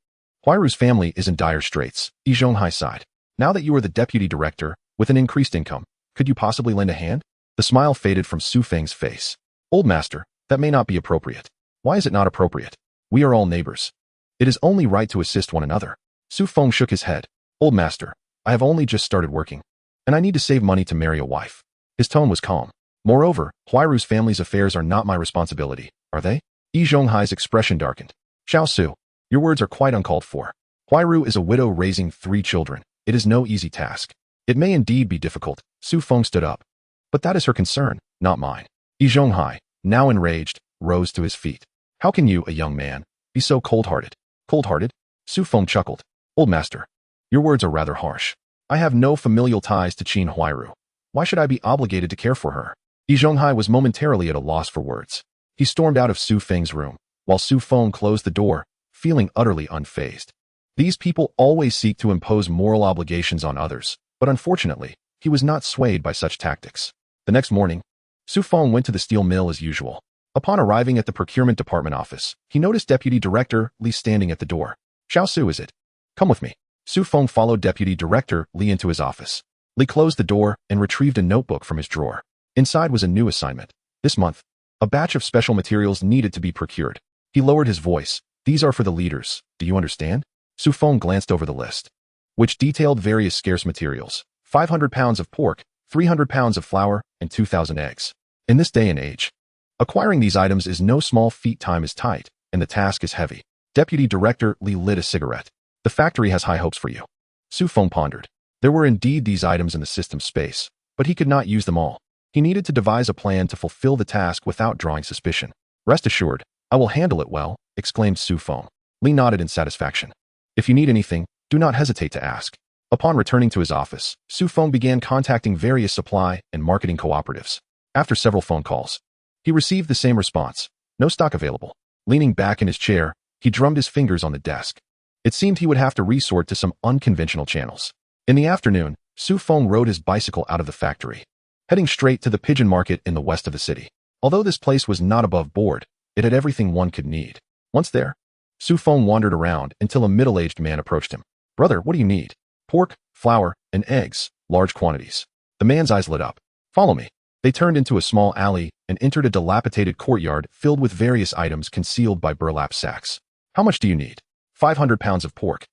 Huairu's family is in dire straits. Yi Zhonghai sighed. Now that you are the deputy director, with an increased income, could you possibly lend a hand? The smile faded from Su Feng's face. Old master, that may not be appropriate. Why is it not appropriate? We are all neighbors. It is only right to assist one another. Su Feng shook his head. Old master, I have only just started working, and I need to save money to marry a wife. His tone was calm. Moreover, Huairu's family's affairs are not my responsibility, are they? Yi Zhonghai's expression darkened. Xiao Su, your words are quite uncalled for. Huairu is a widow raising 3 children. It is no easy task. It may indeed be difficult. Su Feng stood up. But that is her concern, not mine. Yi Zhonghai, now enraged, rose to his feet. How can you, a young man, be so cold-hearted? Cold-hearted? Su Feng chuckled. Old master, your words are rather harsh. I have no familial ties to Qin Huairu. Why should I be obligated to care for her? Yi Zhonghai was momentarily at a loss for words. He stormed out of Su Feng's room, while Su Feng closed the door, feeling utterly unfazed. These people always seek to impose moral obligations on others, but unfortunately, he was not swayed by such tactics. The next morning, Su Feng went to the steel mill as usual. Upon arriving at the procurement department office, he noticed Deputy Director Li standing at the door. Xiao Su, is it? Come with me. Su Feng followed Deputy Director Li into his office. Li closed the door and retrieved a notebook from his drawer. Inside was a new assignment. This month, a batch of special materials needed to be procured. He lowered his voice. These are for the leaders. Do you understand? Su Feng glanced over the list, which detailed various scarce materials. 500 pounds of pork, 300 pounds of flour, and 2,000 eggs. In this day and age, acquiring these items is no small feat. Time is tight, and the task is heavy. Deputy Director Li lit a cigarette. The factory has high hopes for you. Su Feng pondered. There were indeed these items in the system space, but he could not use them all. He needed to devise a plan to fulfill the task without drawing suspicion. Rest assured, I will handle it well, exclaimed Su Feng. Li nodded in satisfaction. If you need anything, do not hesitate to ask. Upon returning to his office, Su Feng began contacting various supply and marketing cooperatives. After several phone calls, he received the same response. No stock available. Leaning back in his chair, he drummed his fingers on the desk. It seemed he would have to resort to some unconventional channels. In the afternoon, Su Feng rode his bicycle out of the factory, heading straight to the pigeon market in the west of the city. Although this place was not above board, it had everything one could need. Once there, Su Feng wandered around until a middle-aged man approached him. Brother, what do you need? Pork, flour, and eggs, large quantities. The man's eyes lit up. Follow me. They turned into a small alley and entered a dilapidated courtyard filled with various items concealed by burlap sacks. How much do you need? 500 pounds of pork,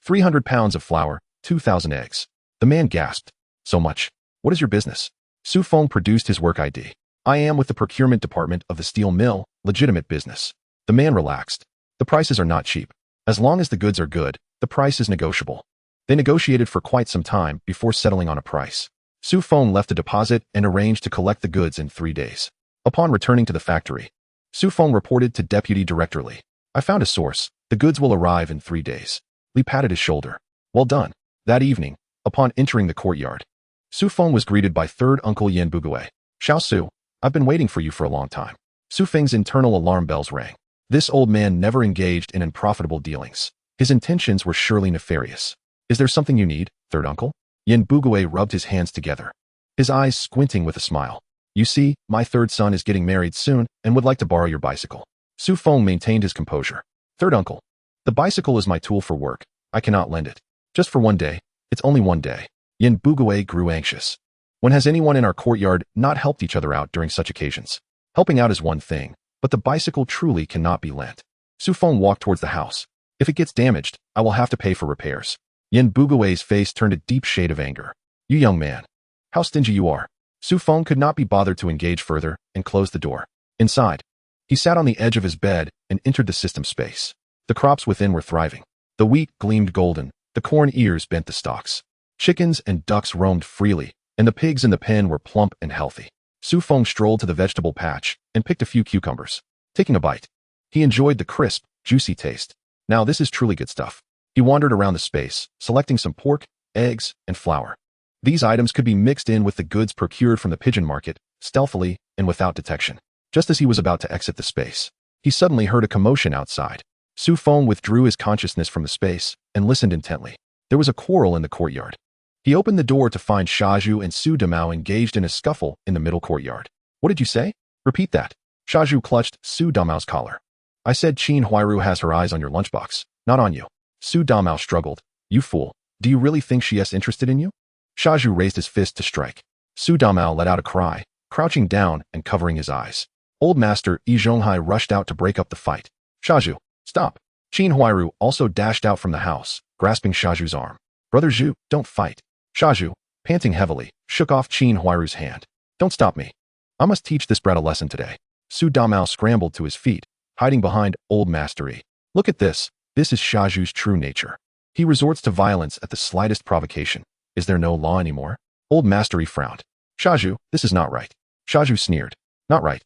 300 pounds of flour, 2,000 eggs. The man gasped. So much. What is your business? Su Feng produced his work ID. I am with the procurement department of the steel mill, legitimate business. The man relaxed. The prices are not cheap. As long as the goods are good, the price is negotiable. They negotiated for quite some time before settling on a price. Su Feng left a deposit and arranged to collect the goods in 3 days. Upon returning to the factory, Su Feng reported to Deputy Director Li. I found a source. The goods will arrive in 3 days. Li patted his shoulder. Well done. That evening, upon entering the courtyard, Su Feng was greeted by third uncle Yan Bugue. Xiao Su, I've been waiting for you for a long time. Su Feng's internal alarm bells rang. This old man never engaged in unprofitable dealings. His intentions were surely nefarious. Is there something you need, third uncle? Yan Bugue rubbed his hands together, his eyes squinting with a smile. You see, my third son is getting married soon and would like to borrow your bicycle. Su Feng maintained his composure. Third uncle, the bicycle is my tool for work. I cannot lend it. Just for 1 day. It's only 1 day. Yan Bugue grew anxious. When has anyone in our courtyard not helped each other out during such occasions? Helping out is one thing, but the bicycle truly cannot be lent. Su Feng walked towards the house. If it gets damaged, I will have to pay for repairs. Yan Bugue's face turned a deep shade of anger. You young man. How stingy you are. Su Feng could not be bothered to engage further and closed the door. Inside, he sat on the edge of his bed and entered the system space. The crops within were thriving. The wheat gleamed golden, the corn ears bent the stalks. Chickens and ducks roamed freely, and the pigs in the pen were plump and healthy. Su Feng strolled to the vegetable patch and picked a few cucumbers. Taking a bite, he enjoyed the crisp, juicy taste. Now this is truly good stuff. He wandered around the space, selecting some pork, eggs, and flour. These items could be mixed in with the goods procured from the pigeon market, stealthily and without detection. Just as he was about to exit the space, he suddenly heard a commotion outside. Su Feng withdrew his consciousness from the space and listened intently. There was a quarrel in the courtyard. He opened the door to find Shaju and Su Damao engaged in a scuffle in the middle courtyard. What did you say? Repeat that. Shaju clutched Su Damao's collar. I said Qin Huairu has her eyes on your lunchbox, not on you. Su Damao struggled. You fool. Do you really think she is interested in you? Shaju raised his fist to strike. Su Damao let out a cry, crouching down and covering his eyes. Old Master Yi Zhonghai rushed out to break up the fight. Shaju, stop. Qin Huairu also dashed out from the house, grasping Shaju's arm. Brother Zhu, don't fight. Shaju, panting heavily, shook off Qin Huairu's hand. Don't stop me. I must teach this brat a lesson today. Su Damao scrambled to his feet, hiding behind Old Master Yi. Look at this. This is Shaju's true nature. He resorts to violence at the slightest provocation. Is there no law anymore? Old Master Yi frowned. Shaju, this is not right. Shaju sneered. Not right.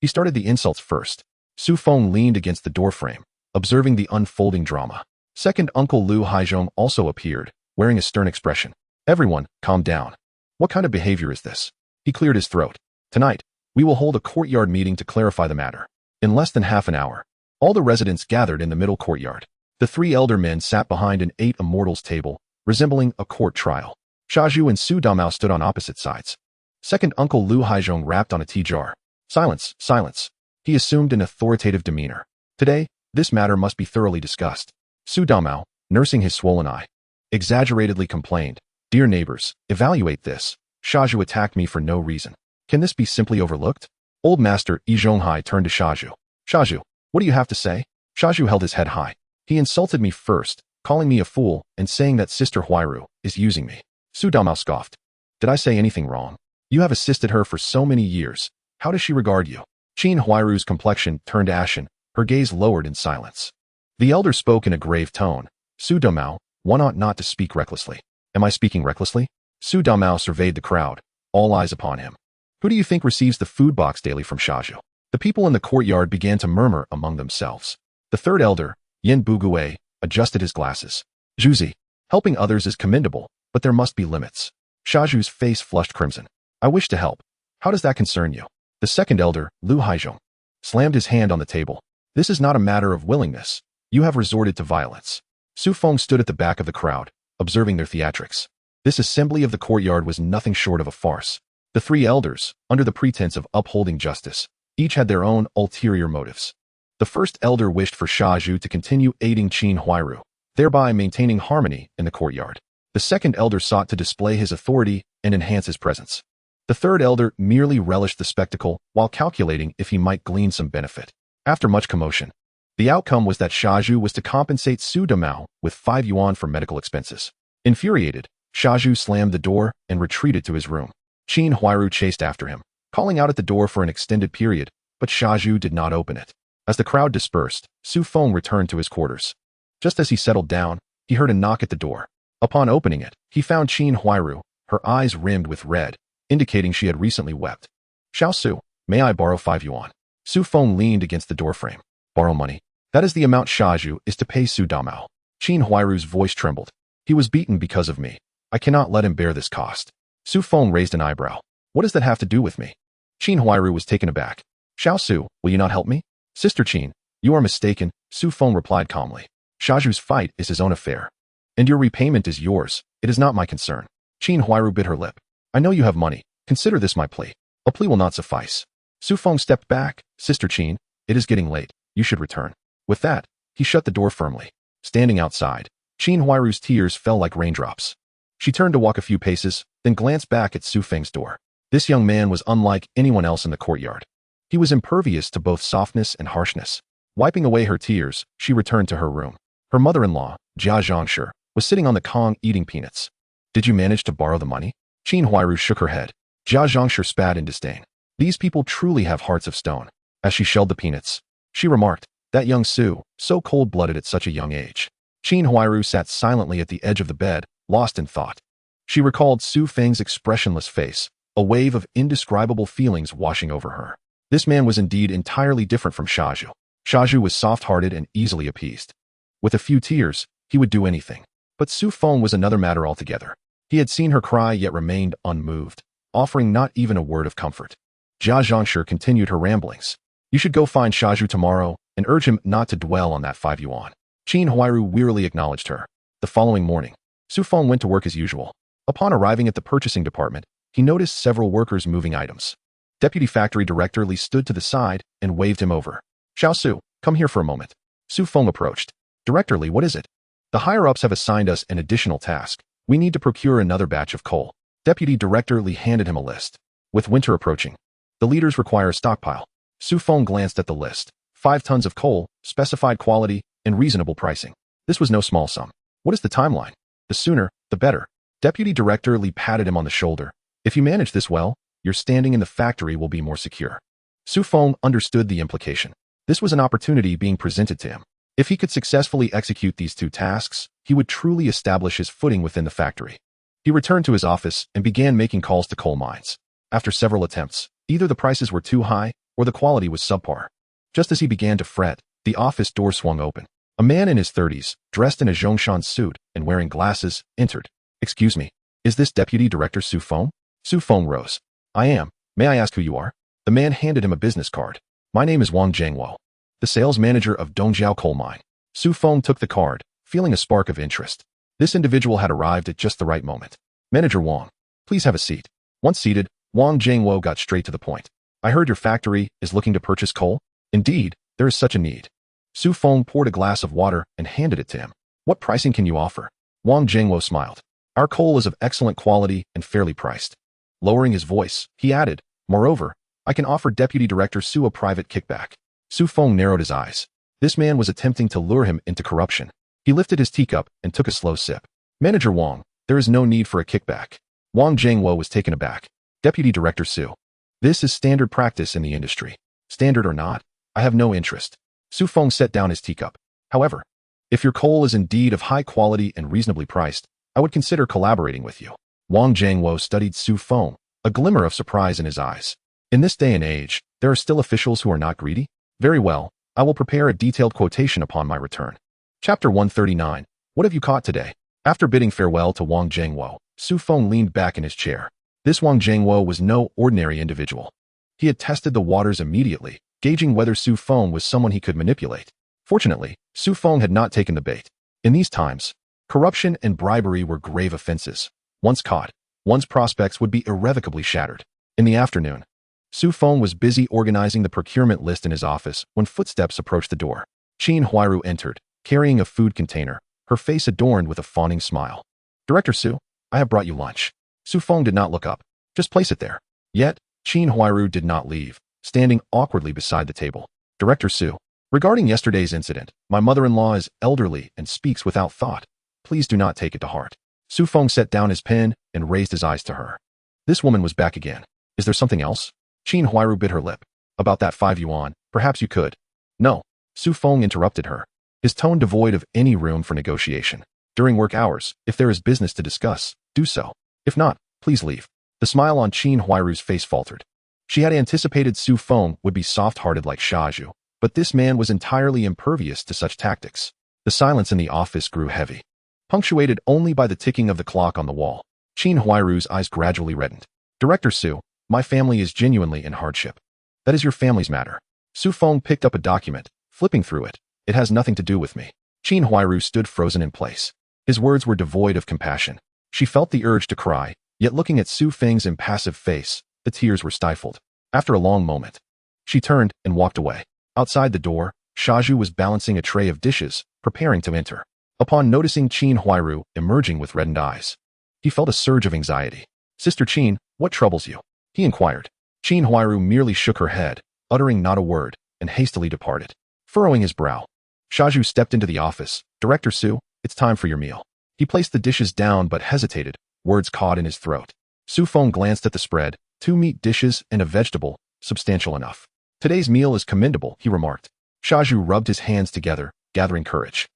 He started the insults first. Su Feng leaned against the doorframe, observing the unfolding drama. Second Uncle Lu Haizhong also appeared, wearing a stern expression. Everyone, calm down. What kind of behavior is this? He cleared his throat. Tonight, we will hold a courtyard meeting to clarify the matter. In less than half an hour, all the residents gathered in the middle courtyard. The 3 elder men sat behind an 8 immortals table, resembling a court trial. Shaju and Su Damao stood on opposite sides. Second Uncle Lu Haizhong rapped on a tea jar. Silence, silence. He assumed an authoritative demeanor. Today, this matter must be thoroughly discussed. Su Damao, nursing his swollen eye, exaggeratedly complained. Dear neighbors, evaluate this. Shaju attacked me for no reason. Can this be simply overlooked? Old Master Yi Zhonghai turned to Shaju. Shaju, what do you have to say? Shaju held his head high. He insulted me first, calling me a fool and saying that Sister Huairu is using me. Su Damao scoffed. Did I say anything wrong? You have assisted her for so many years. How does she regard you? Qin Huairu's complexion turned ashen, her gaze lowered in silence. The elder spoke in a grave tone. Su Damao, one ought not to speak recklessly. Am I speaking recklessly? Su Damao surveyed the crowd, all eyes upon him. Who do you think receives the food box daily from Shaju? The people in the courtyard began to murmur among themselves. The third elder, Yin Bugue, adjusted his glasses. Zhuzi, helping others is commendable, but there must be limits. Shaju's face flushed crimson. I wish to help. How does that concern you? The second elder, Lu Haizhong, slammed his hand on the table. This is not a matter of willingness. You have resorted to violence. Su Feng stood at the back of the crowd, observing their theatrics. This assembly of the courtyard was nothing short of a farce. The three elders, under the pretense of upholding justice, each had their own ulterior motives. The first elder wished for Shaju to continue aiding Qin Huairu, thereby maintaining harmony in the courtyard. The second elder sought to display his authority and enhance his presence. The third elder merely relished the spectacle while calculating if he might glean some benefit. After much commotion, the outcome was that Shaju was to compensate Su Damao with 5 yuan for medical expenses. Infuriated, Shaju slammed the door and retreated to his room. Qin Huairu chased after him, calling out at the door for an extended period, but Shaju did not open it. As the crowd dispersed, Su Feng returned to his quarters. Just as he settled down, he heard a knock at the door. Upon opening it, he found Qin Huairu, her eyes rimmed with red, indicating she had recently wept. Xiao Su, may I borrow 5 yuan? Su Feng leaned against the doorframe. Borrow money? That is the amount Shaju is to pay Su Damao. Qin Huairu's voice trembled. He was beaten because of me. I cannot let him bear this cost. Su Feng raised an eyebrow. What does that have to do with me? Qin Huairu was taken aback. Xiao Su, will you not help me? Sister Qin, you are mistaken, Su Feng replied calmly. Shaju's fight is his own affair. And your repayment is yours. It is not my concern. Qin Huairu bit her lip. I know you have money. Consider this my plea. A plea will not suffice. Su Feng stepped back. Sister Qin, it is getting late. You should return. With that, he shut the door firmly. Standing outside, Qin Huairu's tears fell like raindrops. She turned to walk a few paces, then glanced back at Su Feng's door. This young man was unlike anyone else in the courtyard. He was impervious to both softness and harshness. Wiping away her tears, she returned to her room. Her mother-in-law, Jia Zhangshi, was sitting on the Kong eating peanuts. Did you manage to borrow the money? Qin Huairu shook her head. Jia Zhangshi spat in disdain. These people truly have hearts of stone. As she shelled the peanuts, she remarked, that young Su, so cold-blooded at such a young age. Qin Huairu sat silently at the edge of the bed, lost in thought. She recalled Su Feng's expressionless face, a wave of indescribable feelings washing over her. This man was indeed entirely different from Shaju. Shaju was soft-hearted and easily appeased. With a few tears, he would do anything. But Su Feng was another matter altogether. He had seen her cry yet remained unmoved, offering not even a word of comfort. Jia Zhangshi continued her ramblings. You should go find Shaju tomorrow and urge him not to dwell on that 5 yuan. Qin Huairu wearily acknowledged her. The following morning, Su Feng went to work as usual. Upon arriving at the purchasing department, he noticed several workers moving items. Deputy Factory Director Li stood to the side and waved him over. Xiao Su, come here for a moment. Su Feng approached. Director Li, what is it? The higher-ups have assigned us an additional task. We need to procure another batch of coal. Deputy Director Li handed him a list. With winter approaching, the leaders require a stockpile. Su Feng glanced at the list. 5 tons of coal, specified quality, and reasonable pricing. This was no small sum. What is the timeline? The sooner, the better. Deputy Director Li patted him on the shoulder. If you manage this well, your standing in the factory will be more secure. Su Feng understood the implication. This was an opportunity being presented to him. If he could successfully execute these 2 tasks, he would truly establish his footing within the factory. He returned to his office and began making calls to coal mines. After several attempts, either the prices were too high or the quality was subpar. Just as he began to fret, the office door swung open. A man in his 30s, dressed in a Zhongshan suit and wearing glasses, entered. Excuse me, is this Deputy Director Su Feng? Su Feng rose. I am. May I ask who you are? The man handed him a business card. My name is Wang Jiangwo, the sales manager of Dongjiao Coal Mine. Su Feng took the card, feeling a spark of interest. This individual had arrived at just the right moment. Manager Wang, please have a seat. Once seated, Wang Jiangwo got straight to the point. I heard your factory is looking to purchase coal. Indeed, there is such a need. Su Feng poured a glass of water and handed it to him. What pricing can you offer? Wang Jiangwo smiled. Our coal is of excellent quality and fairly priced. Lowering his voice, he added, moreover, I can offer Deputy Director Su a private kickback. Su Feng narrowed his eyes. This man was attempting to lure him into corruption. He lifted his teacup and took a slow sip. Manager Wang, there is no need for a kickback. Wang Jiangwo was taken aback. Deputy Director Su. This is standard practice in the industry. Standard or not, I have no interest. Su Feng set down his teacup. However, if your coal is indeed of high quality and reasonably priced, I would consider collaborating with you. Wang Jiangwo studied Su Feng, a glimmer of surprise in his eyes. In this day and age, there are still officials who are not greedy? Very well, I will prepare a detailed quotation upon my return. Chapter 139. What have you caught today? After bidding farewell to Wang Zhengwo, Su Feng leaned back in his chair. This Wang Zhengwo was no ordinary individual. He had tested the waters immediately, gauging whether Su Feng was someone he could manipulate. Fortunately, Su Feng had not taken the bait. In these times, corruption and bribery were grave offenses. Once caught, one's prospects would be irrevocably shattered. In the afternoon, Su Feng was busy organizing the procurement list in his office when footsteps approached the door. Qin Huairu entered, carrying a food container, her face adorned with a fawning smile. Director Su, I have brought you lunch. Su Feng did not look up. Just place it there. Yet, Qin Huairu did not leave, standing awkwardly beside the table. Director Su, regarding yesterday's incident, my mother-in-law is elderly and speaks without thought. Please do not take it to heart. Su Feng set down his pen and raised his eyes to her. This woman was back again. Is there something else? Qin Huairu bit her lip. About that 5 yuan, perhaps you could. No. Su Feng interrupted her, his tone devoid of any room for negotiation. During work hours, if there is business to discuss, do so. If not, please leave. The smile on Qin Huairu's face faltered. She had anticipated Su Feng would be soft-hearted like Shaju, but this man was entirely impervious to such tactics. The silence in the office grew heavy, punctuated only by the ticking of the clock on the wall. Qin Huairu's eyes gradually reddened. Director Su, my family is genuinely in hardship. That is your family's matter. Su Feng picked up a document, flipping through it. It has nothing to do with me. Qin Huairu stood frozen in place. His words were devoid of compassion. She felt the urge to cry, yet looking at Su Feng's impassive face, the tears were stifled. After a long moment, she turned and walked away. Outside the door, Shaju was balancing a tray of dishes, preparing to enter. Upon noticing Qin Huairu emerging with reddened eyes, he felt a surge of anxiety. Sister Qin, what troubles you? He inquired. Qin Huairu merely shook her head, uttering not a word, and hastily departed. Furrowing his brow, Shaju stepped into the office. Director Su, it's time for your meal. He placed the dishes down but hesitated, words caught in his throat. Su Feng glanced at the spread, 2 meat dishes and a vegetable, substantial enough. Today's meal is commendable, he remarked. Shaju rubbed his hands together, gathering courage.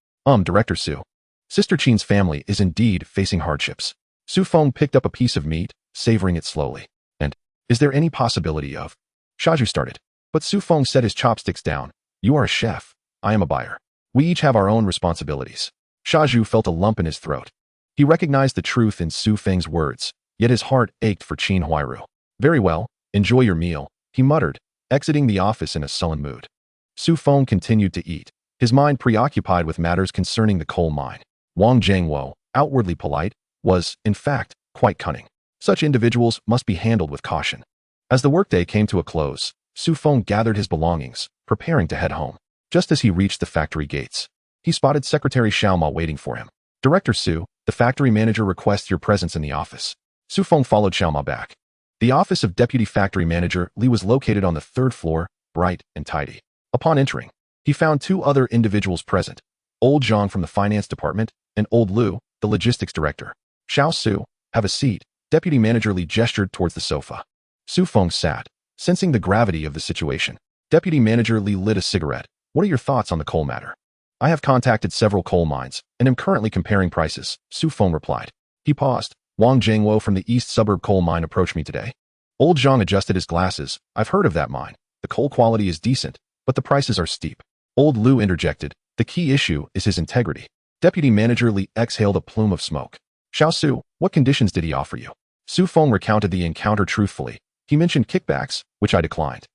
Director Su. Sister Qin's family is indeed facing hardships. Su Feng picked up a piece of meat, savoring it slowly. And, is there any possibility of? Shaju started. But Su Feng set his chopsticks down. You are a chef. I am a buyer. We each have our own responsibilities. Shaju felt a lump in his throat. He recognized the truth in Su Feng's words, yet his heart ached for Qin Huairu. Very well, enjoy your meal, he muttered, exiting the office in a sullen mood. Su Feng continued to eat, his mind preoccupied with matters concerning the coal mine. Wang Zhengwo, outwardly polite, was, in fact, quite cunning. Such individuals must be handled with caution. As the workday came to a close, Su Feng gathered his belongings, preparing to head home. Just as he reached the factory gates, he spotted Secretary Xiaoma waiting for him. Director Su, the factory manager requests your presence in the office. Su Feng followed Xiaoma back. The office of Deputy Factory Manager Li was located on the 3rd floor, bright and tidy. Upon entering, he found 2 other individuals present, Old Zhang from the finance department and Old Lu, the logistics director. Xiao Su, have a seat. Deputy Manager Li gestured towards the sofa. Su Feng sat, sensing the gravity of the situation. Deputy Manager Li lit a cigarette. What are your thoughts on the coal matter? I have contacted several coal mines and am currently comparing prices, Su Feng replied. He paused. Wang Zhengwo from the East Suburb coal mine approached me today. Old Zhang adjusted his glasses. I've heard of that mine. The coal quality is decent, but the prices are steep. Old Lu interjected. The key issue is his integrity. Deputy Manager Li exhaled a plume of smoke. Xiao Su, what conditions did he offer you? Su Feng recounted the encounter truthfully. He mentioned kickbacks, which I declined.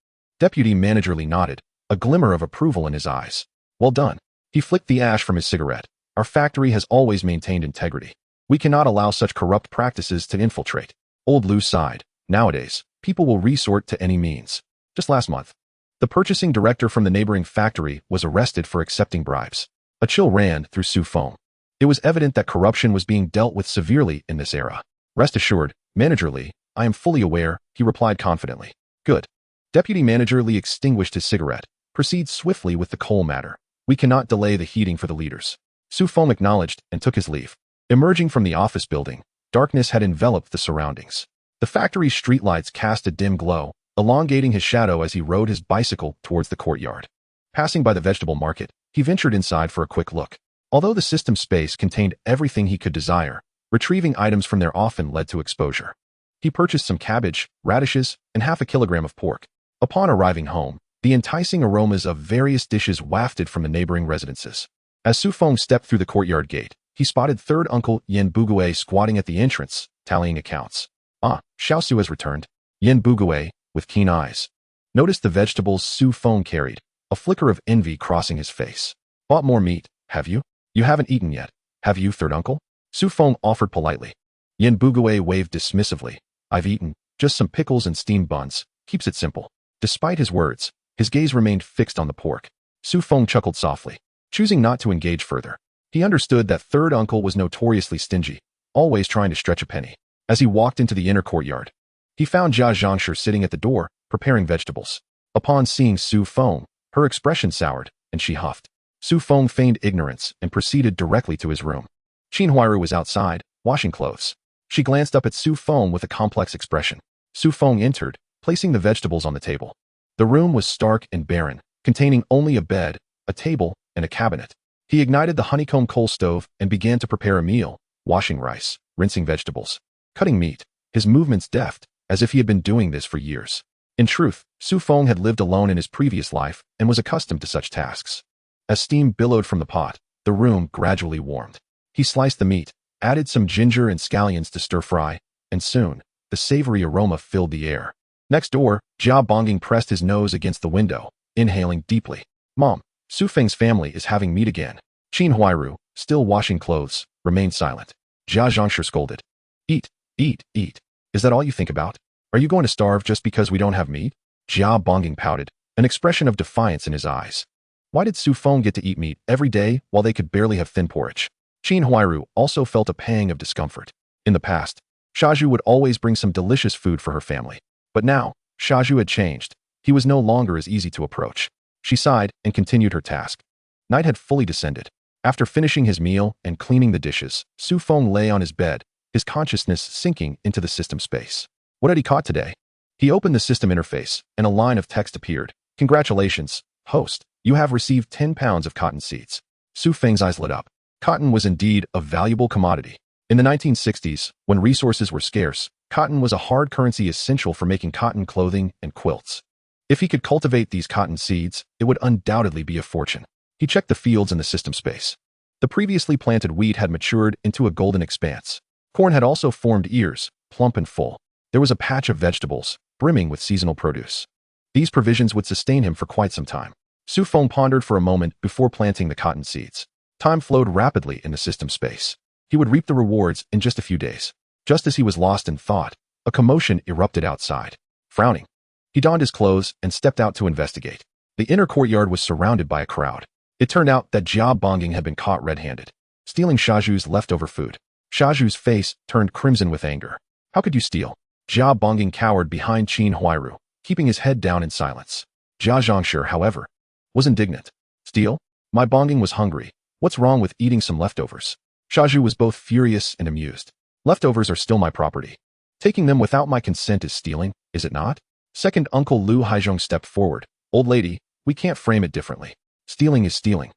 Deputy Manager Li nodded, a glimmer of approval in his eyes. Well done. He flicked the ash from his cigarette. Our factory has always maintained integrity. We cannot allow such corrupt practices to infiltrate. Old Lu sighed. Nowadays, people will resort to any means. Just last month, the purchasing director from the neighboring factory was arrested for accepting bribes. A chill ran through Su Feng. It was evident that corruption was being dealt with severely in this era. Rest assured, Manager Li, I am fully aware, he replied confidently. Good. Deputy Manager Li extinguished his cigarette. Proceed swiftly with the coal matter. We cannot delay the heating for the leaders. Su Feng acknowledged and took his leave. Emerging from the office building, darkness had enveloped the surroundings. The factory's streetlights cast a dim glow, elongating his shadow as he rode his bicycle towards the courtyard. Passing by the vegetable market, he ventured inside for a quick look. Although the system space contained everything he could desire, retrieving items from there often led to exposure. He purchased some cabbage, radishes, and half a kilogram of pork. Upon arriving home, The enticing aromas of various dishes wafted from the neighboring residences. As Su Feng stepped through the courtyard gate, he spotted third uncle Yin Bugue squatting at the entrance, tallying accounts. Ah, Xiaosu has returned. Yin Bugue, with keen eyes, noticed the vegetables Su Feng carried, a flicker of envy crossing his face. Bought more meat, have you? You haven't eaten yet, have you, third uncle? Su Feng offered politely. Yin Bugue waved dismissively. I've eaten, just some pickles and steamed buns, keeps it simple. Despite his words, his gaze remained fixed on the pork. Su Feng chuckled softly, choosing not to engage further. He understood that third uncle was notoriously stingy, always trying to stretch a penny. As he walked into the inner courtyard, he found Jia Zhangshi sitting at the door, preparing vegetables. Upon seeing Su Feng, her expression soured, and she huffed. Su Feng feigned ignorance and proceeded directly to his room. Qin Huairu was outside, washing clothes. She glanced up at Su Feng with a complex expression. Su Feng entered, placing the vegetables on the table. The room was stark and barren, containing only a bed, a table, and a cabinet. He ignited the honeycomb coal stove and began to prepare a meal, washing rice, rinsing vegetables, cutting meat, his movements deft, as if he had been doing this for years. In truth, Su Feng had lived alone in his previous life and was accustomed to such tasks. As steam billowed from the pot, the room gradually warmed. He sliced the meat, added some ginger and scallions to stir-fry, and soon, the savory aroma filled the air. Next door, Jia Bongging pressed his nose against the window, inhaling deeply. Mom, Su Feng's family is having meat again. Qin Huairu, still washing clothes, remained silent. Jia Zhangshi scolded. Eat, eat, eat. Is that all you think about? Are you going to starve just because we don't have meat? Jia Bongging pouted, an expression of defiance in his eyes. Why did Su Feng get to eat meat every day while they could barely have thin porridge? Qin Huairu also felt a pang of discomfort. In the past, Shaju would always bring some delicious food for her family. But now, Shaju had changed. He was no longer as easy to approach. She sighed and continued her task. Night had fully descended. After finishing his meal and cleaning the dishes, Su Feng lay on his bed, his consciousness sinking into the system space. What had he caught today? He opened the system interface, and a line of text appeared. Congratulations, host. You have received 10 pounds of cotton seeds. Su Feng's eyes lit up. Cotton was indeed a valuable commodity. In the 1960s, when resources were scarce, cotton was a hard currency essential for making cotton clothing and quilts. If he could cultivate these cotton seeds, it would undoubtedly be a fortune. He checked the fields in the system space. The previously planted wheat had matured into a golden expanse. Corn had also formed ears, plump and full. There was a patch of vegetables, brimming with seasonal produce. These provisions would sustain him for quite some time. Su Feng pondered for a moment before planting the cotton seeds. Time flowed rapidly in the system space. He would reap the rewards in just a few days. Just as he was lost in thought, a commotion erupted outside. Frowning, he donned his clothes and stepped out to investigate. The inner courtyard was surrounded by a crowd. It turned out that Jia Bongging had been caught red-handed, stealing Shaju's leftover food. Shaju's face turned crimson with anger. How could you steal? Jia Bongging cowered behind Qin Huairu, keeping his head down in silence. Jia Zhangshi, however, was indignant. Steal? My Bongging was hungry. What's wrong with eating some leftovers? Shaju was both furious and amused. Leftovers are still my property. Taking them without my consent is stealing, is it not? Second Uncle Lu Haizhong stepped forward. Old lady, we can't frame it differently. Stealing is stealing.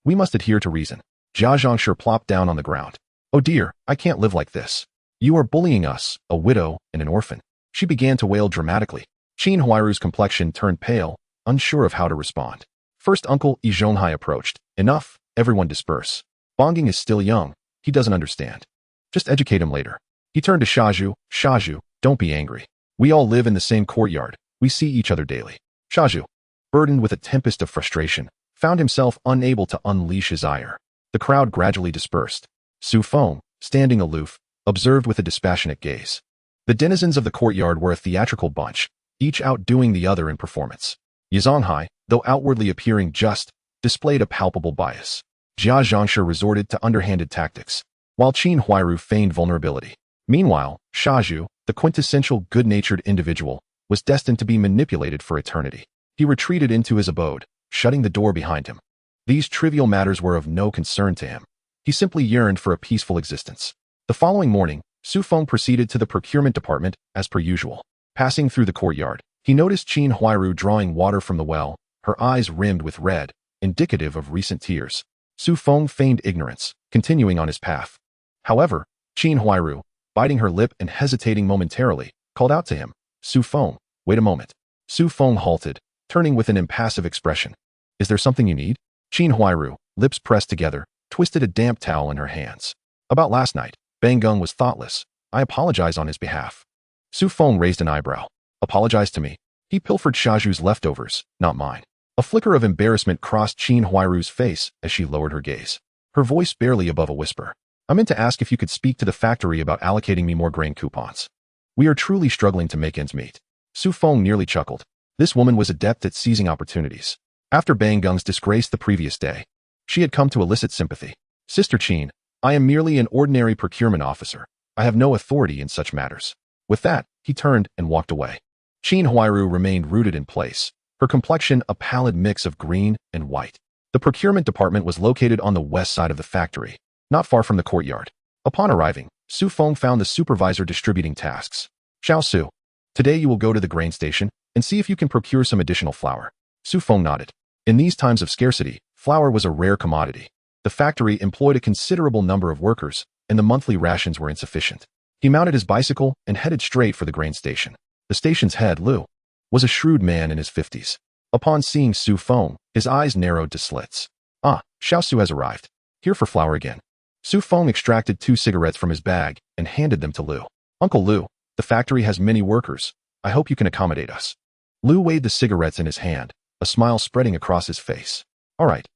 We must adhere to reason. Jia Zhangshi plopped down on the ground. Oh dear, I can't live like this. You are bullying us, a widow and an orphan. She began to wail dramatically. Qin Huairu's complexion turned pale, unsure of how to respond. First Uncle Yi Zhonghai approached. Enough, everyone disperse. Bongging is still young. He doesn't understand. Just educate him later. He turned to Shaju. Shaju, don't be angry. We all live in the same courtyard. We see each other daily. Shaju, burdened with a tempest of frustration, found himself unable to unleash his ire. The crowd gradually dispersed. Su Feng, standing aloof, observed with a dispassionate gaze. The denizens of the courtyard were a theatrical bunch, each outdoing the other in performance. Yi Zhonghai, though outwardly appearing just, displayed a palpable bias. Jia Zhangshi resorted to underhanded tactics, while Qin Huairu feigned vulnerability. Meanwhile, Shaju, the quintessential good-natured individual, was destined to be manipulated for eternity. He retreated into his abode, shutting the door behind him. These trivial matters were of no concern to him. He simply yearned for a peaceful existence. The following morning, Su Feng proceeded to the procurement department, as per usual. Passing through the courtyard, he noticed Qin Huairu drawing water from the well, her eyes rimmed with red, indicative of recent tears. Su Feng feigned ignorance, continuing on his path. However, Qin Huairu, biting her lip and hesitating momentarily, called out to him, Su Feng, wait a moment. Su Feng halted, turning with an impassive expression. Is there something you need? Qin Huairu, lips pressed together, twisted a damp towel in her hands. About last night, Bang Gung was thoughtless. I apologize on his behalf. Su Feng raised an eyebrow. Apologize to me. He pilfered Shaju's leftovers, not mine. A flicker of embarrassment crossed Qin Huairu's face as she lowered her gaze. Her voice barely above a whisper. I meant to ask if you could speak to the factory about allocating me more grain coupons. We are truly struggling to make ends meet. Su Feng nearly chuckled. This woman was adept at seizing opportunities. After Bang Gung's disgrace the previous day, she had come to elicit sympathy. Sister Qin, I am merely an ordinary procurement officer. I have no authority in such matters. With that, he turned and walked away. Qin Huairu remained rooted in place, her complexion a pallid mix of green and white. The procurement department was located on the west side of the factory, not far from the courtyard. Upon arriving, Su Feng found the supervisor distributing tasks. Xiao Su, today you will go to the grain station and see if you can procure some additional flour. Su Feng nodded. In these times of scarcity, flour was a rare commodity. The factory employed a considerable number of workers, and the monthly rations were insufficient. He mounted his bicycle and headed straight for the grain station. The station's head, Lu, was a shrewd man in his 50s. Upon seeing Su Feng, his eyes narrowed to slits. Ah, Xiao Su has arrived. Here for flour again. Su Feng extracted 2 cigarettes from his bag and handed them to Lu. Uncle Lu, the factory has many workers. I hope you can accommodate us. Lu weighed the cigarettes in his hand, a smile spreading across his face. All right.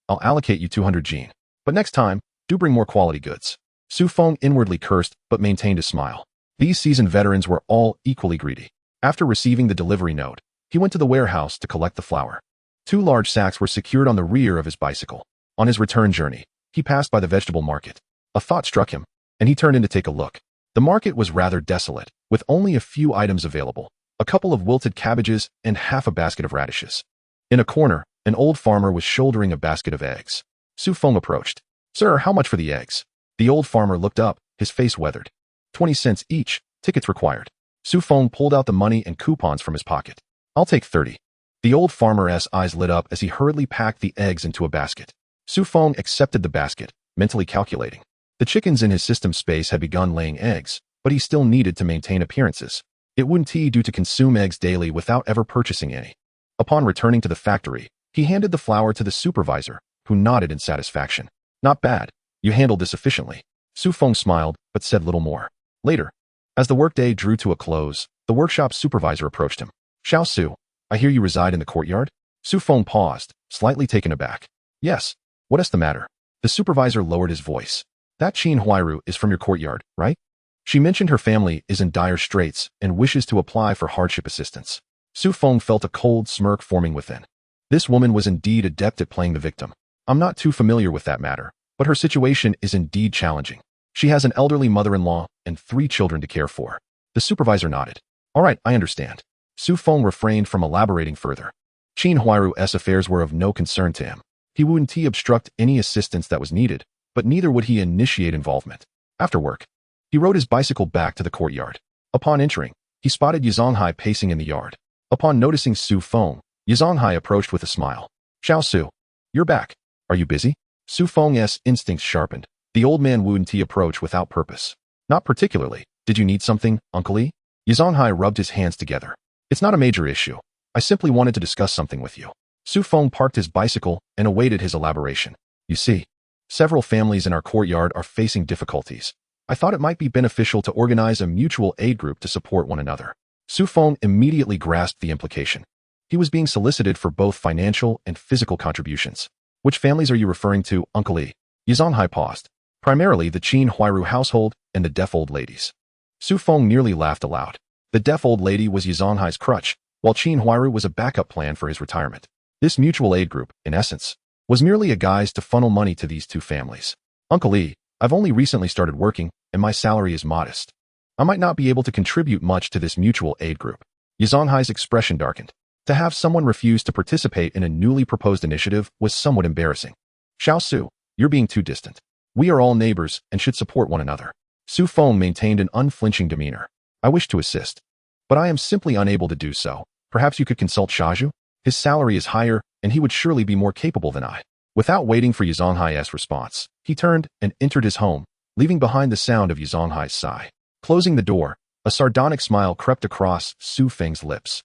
I'll allocate you 200 jin. But next time, do bring more quality goods. Su Feng inwardly cursed but maintained a smile. These seasoned veterans were all equally greedy. After receiving the delivery note, he went to the warehouse to collect the flour. 2 large sacks were secured on the rear of his bicycle. On his return journey, he passed by the vegetable market. A thought struck him, and he turned in to take a look. The market was rather desolate, with only a few items available, a couple of wilted cabbages and half a basket of radishes. In a corner, an old farmer was shouldering a basket of eggs. Su Feng approached. Sir, how much for the eggs? The old farmer looked up, his face weathered. 20 cents each, tickets required. Su Feng pulled out the money and coupons from his pocket. I'll take 30. The old farmer's eyes lit up as he hurriedly packed the eggs into a basket. Su Feng accepted the basket, mentally calculating. The chickens in his system space had begun laying eggs, but he still needed to maintain appearances. It wouldn't he do to consume eggs daily without ever purchasing any. Upon returning to the factory, he handed the flour to the supervisor, who nodded in satisfaction. Not bad. You handled this efficiently. Su Feng smiled, but said little more. Later, as the workday drew to a close, the workshop supervisor approached him. Xiao Su, I hear you reside in the courtyard? Su Feng paused, slightly taken aback. Yes. What is the matter? The supervisor lowered his voice. That Qin Huairu is from your courtyard, right? She mentioned her family is in dire straits and wishes to apply for hardship assistance. Su Feng felt a cold smirk forming within. This woman was indeed adept at playing the victim. I'm not too familiar with that matter, but her situation is indeed challenging. She has an elderly mother-in-law and 3 children to care for. The supervisor nodded. All right, I understand. Su Feng refrained from elaborating further. Qin Huairu's affairs were of no concern to him. He wouldn't obstruct any assistance that was needed, but neither would he initiate involvement. After work, he rode his bicycle back to the courtyard. Upon entering, he spotted Yizonghai pacing in the yard. Upon noticing Su Feng, Yizonghai approached with a smile. Xiao Su, you're back. Are you busy? Su Feng's instincts sharpened. The old man wouldn't approach without purpose. Not particularly. Did you need something, Uncle Lee? Yizonghai rubbed his hands together. It's not a major issue. I simply wanted to discuss something with you. Su Feng parked his bicycle and awaited his elaboration. You see, several families in our courtyard are facing difficulties. I thought it might be beneficial to organize a mutual aid group to support one another. Su Feng immediately grasped the implication. He was being solicited for both financial and physical contributions. Which families are you referring to, Uncle Lee? Yizonghai paused. Primarily the Qin Huairu household and the deaf old ladies. Su Feng nearly laughed aloud. The deaf old lady was Yizonghai's crutch, while Qin Huairu was a backup plan for his retirement. This mutual aid group, in essence, was merely a guise to funnel money to these 2 families. Uncle Lee, I've only recently started working, and my salary is modest. I might not be able to contribute much to this mutual aid group. Yizonghai's expression darkened. To have someone refuse to participate in a newly proposed initiative was somewhat embarrassing. Xiao Su, you're being too distant. We are all neighbors and should support one another. Su Feng maintained an unflinching demeanor. I wish to assist, but I am simply unable to do so. Perhaps you could consult Shaju? His salary is higher, and he would surely be more capable than I. Without waiting for Yizonghai's response, he turned and entered his home, leaving behind the sound of Yizonghai's sigh. Closing the door, a sardonic smile crept across Su Feng's lips.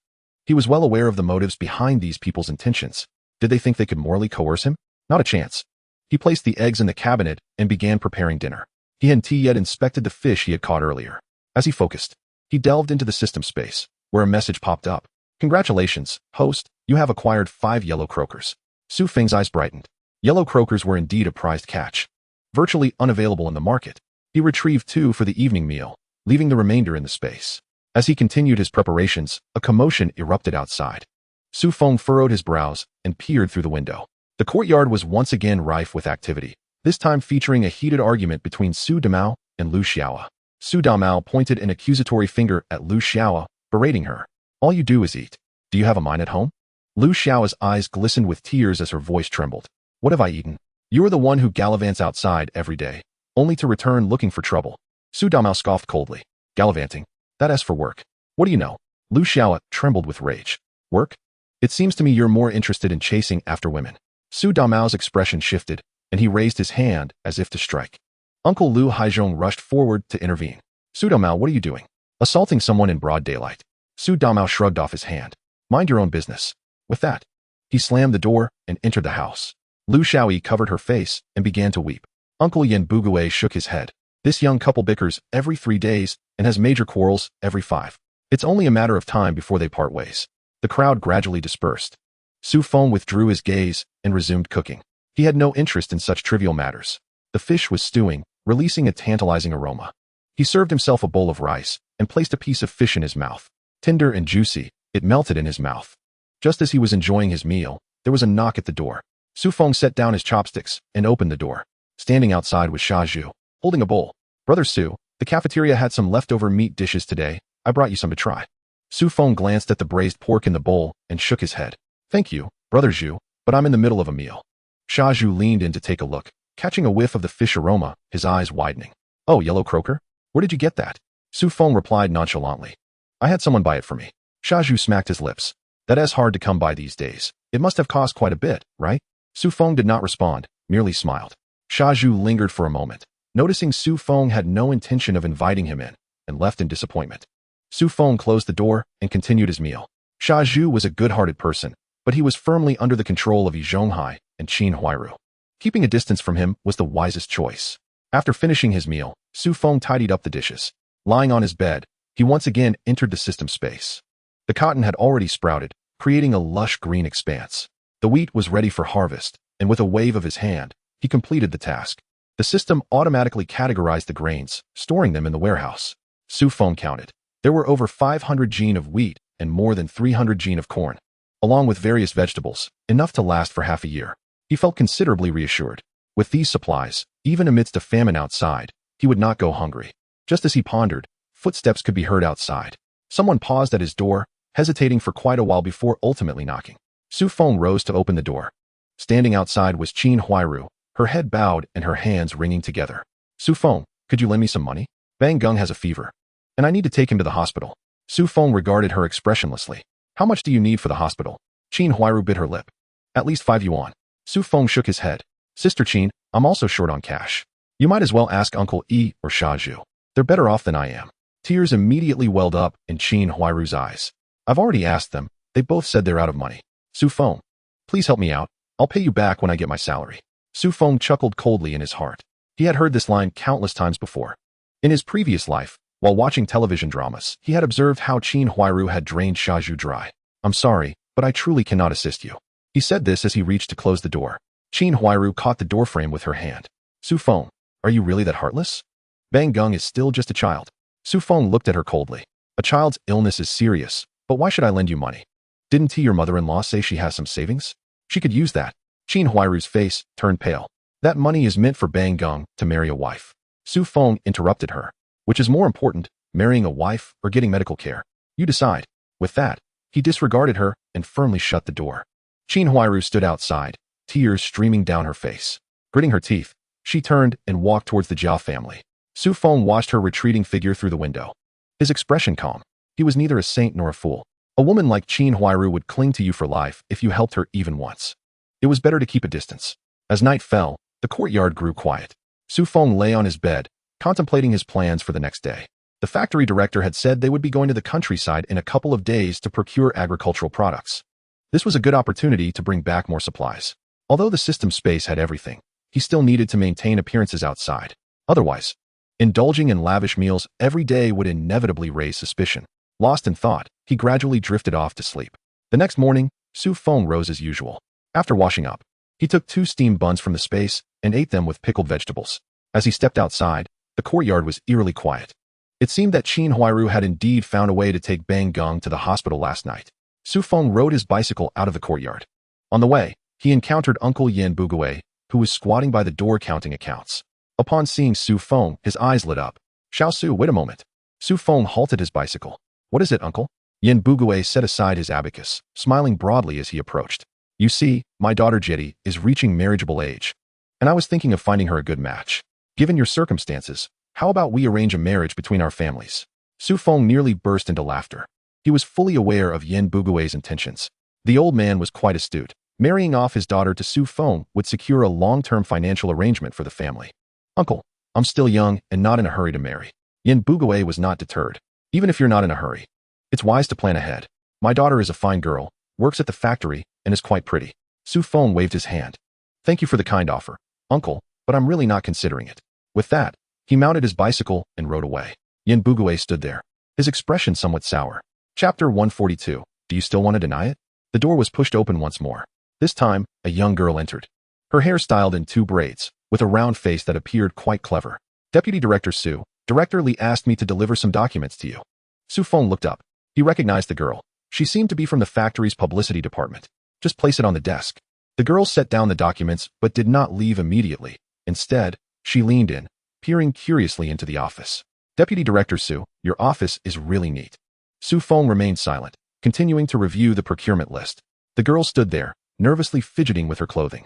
He was well aware of the motives behind these people's intentions. Did they think they could morally coerce him? Not a chance. He placed the eggs in the cabinet and began preparing dinner. He hadn't yet inspected the fish he had caught earlier. As he focused, he delved into the system space, where a message popped up. Congratulations, host, you have acquired 5 yellow croakers. Su Feng's eyes brightened. Yellow croakers were indeed a prized catch. Virtually unavailable in the market, he retrieved 2 for the evening meal, leaving the remainder in the space. As he continued his preparations, a commotion erupted outside. Su Feng furrowed his brows and peered through the window. The courtyard was once again rife with activity, this time featuring a heated argument between Su Damao and Lu Xiaoa. Su Damao pointed an accusatory finger at Lu Xiaoa, berating her. All you do is eat. Do you have a mind at home? Lu Xiaoa's eyes glistened with tears as her voice trembled. What have I eaten? You are the one who gallivants outside every day, only to return looking for trouble. Su Damao scoffed coldly. Gallivanting? That asks for work. What do you know? Lu Xiaoa trembled with rage. Work? It seems to me you're more interested in chasing after women. Su Damao's expression shifted, and he raised his hand as if to strike. Uncle Lu Haizhong rushed forward to intervene. Su Damao, what are you doing? Assaulting someone in broad daylight. Su Damao shrugged off his hand. Mind your own business. With that, he slammed the door and entered the house. Lu Xiaoyi covered her face and began to weep. Uncle Yen Bugue shook his head. This young couple bickers every 3 days and has major quarrels every 5. It's only a matter of time before they part ways. The crowd gradually dispersed. Su Feng withdrew his gaze and resumed cooking. He had no interest in such trivial matters. The fish was stewing, releasing a tantalizing aroma. He served himself a bowl of rice and placed a piece of fish in his mouth. Tender and juicy, it melted in his mouth. Just as he was enjoying his meal, there was a knock at the door. Su Feng set down his chopsticks and opened the door. Standing outside was Sha Zhu, holding a bowl. Brother Su, the cafeteria had some leftover meat dishes today. I brought you some to try. Su Feng glanced at the braised pork in the bowl and shook his head. Thank you, Brother Zhu, but I'm in the middle of a meal. Sha Zhu leaned in to take a look, catching a whiff of the fish aroma, his eyes widening. Oh, yellow croaker? Where did you get that? Su Feng replied nonchalantly. I had someone buy it for me. Sha Zhu smacked his lips. That is hard to come by these days. It must have cost quite a bit, right? Su Feng did not respond, merely smiled. Sha Zhu lingered for a moment, noticing Su Feng had no intention of inviting him in, and left in disappointment. Su Feng closed the door and continued his meal. Sha Zhu was a good-hearted person, but he was firmly under the control of Yi Zhonghai and Qin Huairu. Keeping a distance from him was the wisest choice. After finishing his meal, Su Feng tidied up the dishes. Lying on his bed, he once again entered the system space. The cotton had already sprouted, creating a lush green expanse. The wheat was ready for harvest, and with a wave of his hand, he completed the task. The system automatically categorized the grains, storing them in the warehouse. Su Feng counted. There were over 500 jin of wheat and more than 300 jin of corn, along with various vegetables, enough to last for half a year. He felt considerably reassured. With these supplies, even amidst a famine outside, he would not go hungry. Just as he pondered, footsteps could be heard outside. Someone paused at his door, hesitating for quite a while before ultimately knocking. Su Feng rose to open the door. Standing outside was Qin Huairu, her head bowed and her hands wringing together. Su Feng, could you lend me some money? Bang Gung has a fever, and I need to take him to the hospital. Su Feng regarded her expressionlessly. How much do you need for the hospital? Qin Huairu bit her lip. At least 5 yuan. Su Feng shook his head. Sister Qin, I'm also short on cash. You might as well ask Uncle Yi or Sha Zhu. They're better off than I am. Tears immediately welled up in Qin Huairu's eyes. I've already asked them. They both said they're out of money. Su Feng, please help me out. I'll pay you back when I get my salary. Su Feng chuckled coldly in his heart. He had heard this line countless times before. In his previous life, while watching television dramas, he had observed how Qin Huairu had drained Sha Zhu dry. I'm sorry, but I truly cannot assist you. He said this as he reached to close the door. Qin Huairu caught the doorframe with her hand. Su Feng, are you really that heartless? Bang Gung is still just a child. Su Feng looked at her coldly. A child's illness is serious, but why should I lend you money? Didn't your mother-in-law say she has some savings? She could use that. Qin Huairu's face turned pale. That money is meant for Bang Gung to marry a wife. Su Feng interrupted her. Which is more important, marrying a wife or getting medical care? You decide. With that, he disregarded her and firmly shut the door. Qin Huairu stood outside, tears streaming down her face. Gritting her teeth, she turned and walked towards the Jiao family. Su Feng watched her retreating figure through the window. His expression calm. He was neither a saint nor a fool. A woman like Qin Huairu would cling to you for life if you helped her even once. It was better to keep a distance. As night fell, the courtyard grew quiet. Su Feng lay on his bed, contemplating his plans for the next day. The factory director had said they would be going to the countryside in a couple of days to procure agricultural products. This was a good opportunity to bring back more supplies. Although the system space had everything, he still needed to maintain appearances outside. Otherwise, indulging in lavish meals every day would inevitably raise suspicion. Lost in thought, he gradually drifted off to sleep. The next morning, Feng rose as usual. After washing up, he took 2 steamed buns from the space and ate them with pickled vegetables. As he stepped outside, the courtyard was eerily quiet. It seemed that Qin Huairu had indeed found a way to take Bang Geng to the hospital last night. Feng rode his bicycle out of the courtyard. On the way, he encountered Uncle Yin Bugui, who was squatting by the door counting accounts. Upon seeing Feng, his eyes lit up. "Xiao Su, wait a moment." Feng halted his bicycle. "What is it, uncle?" Yin Bugui set aside his abacus, smiling broadly as he approached. "You see, my daughter Jeti is reaching marriageable age, and I was thinking of finding her a good match. Given your circumstances, how about we arrange a marriage between our families?" Feng nearly burst into laughter. He was fully aware of Yin Bugui's intentions. The old man was quite astute. Marrying off his daughter to Feng would secure a long-term financial arrangement for the family. "Uncle, I'm still young and not in a hurry to marry." Yin Bugui was not deterred. "Even if you're not in a hurry, it's wise to plan ahead. My daughter is a fine girl, works at the factory, and is quite pretty." Feng waved his hand. "Thank you for the kind offer, uncle, but I'm really not considering it." With that, he mounted his bicycle and rode away. Yin Bugui stood there, his expression somewhat sour. Chapter 142. Do you still want to deny it? The door was pushed open once more. This time, a young girl entered. Her hair styled in 2 braids, with a round face that appeared quite clever. "Deputy Director Su, Director Li asked me to deliver some documents to you." Feng looked up. He recognized the girl. She seemed to be from the factory's publicity department. "Just place it on the desk." The girl set down the documents but did not leave immediately. Instead, she leaned in, peering curiously into the office. "Deputy Director Su, your office is really neat." Feng remained silent, continuing to review the procurement list. The girl stood there, nervously fidgeting with her clothing.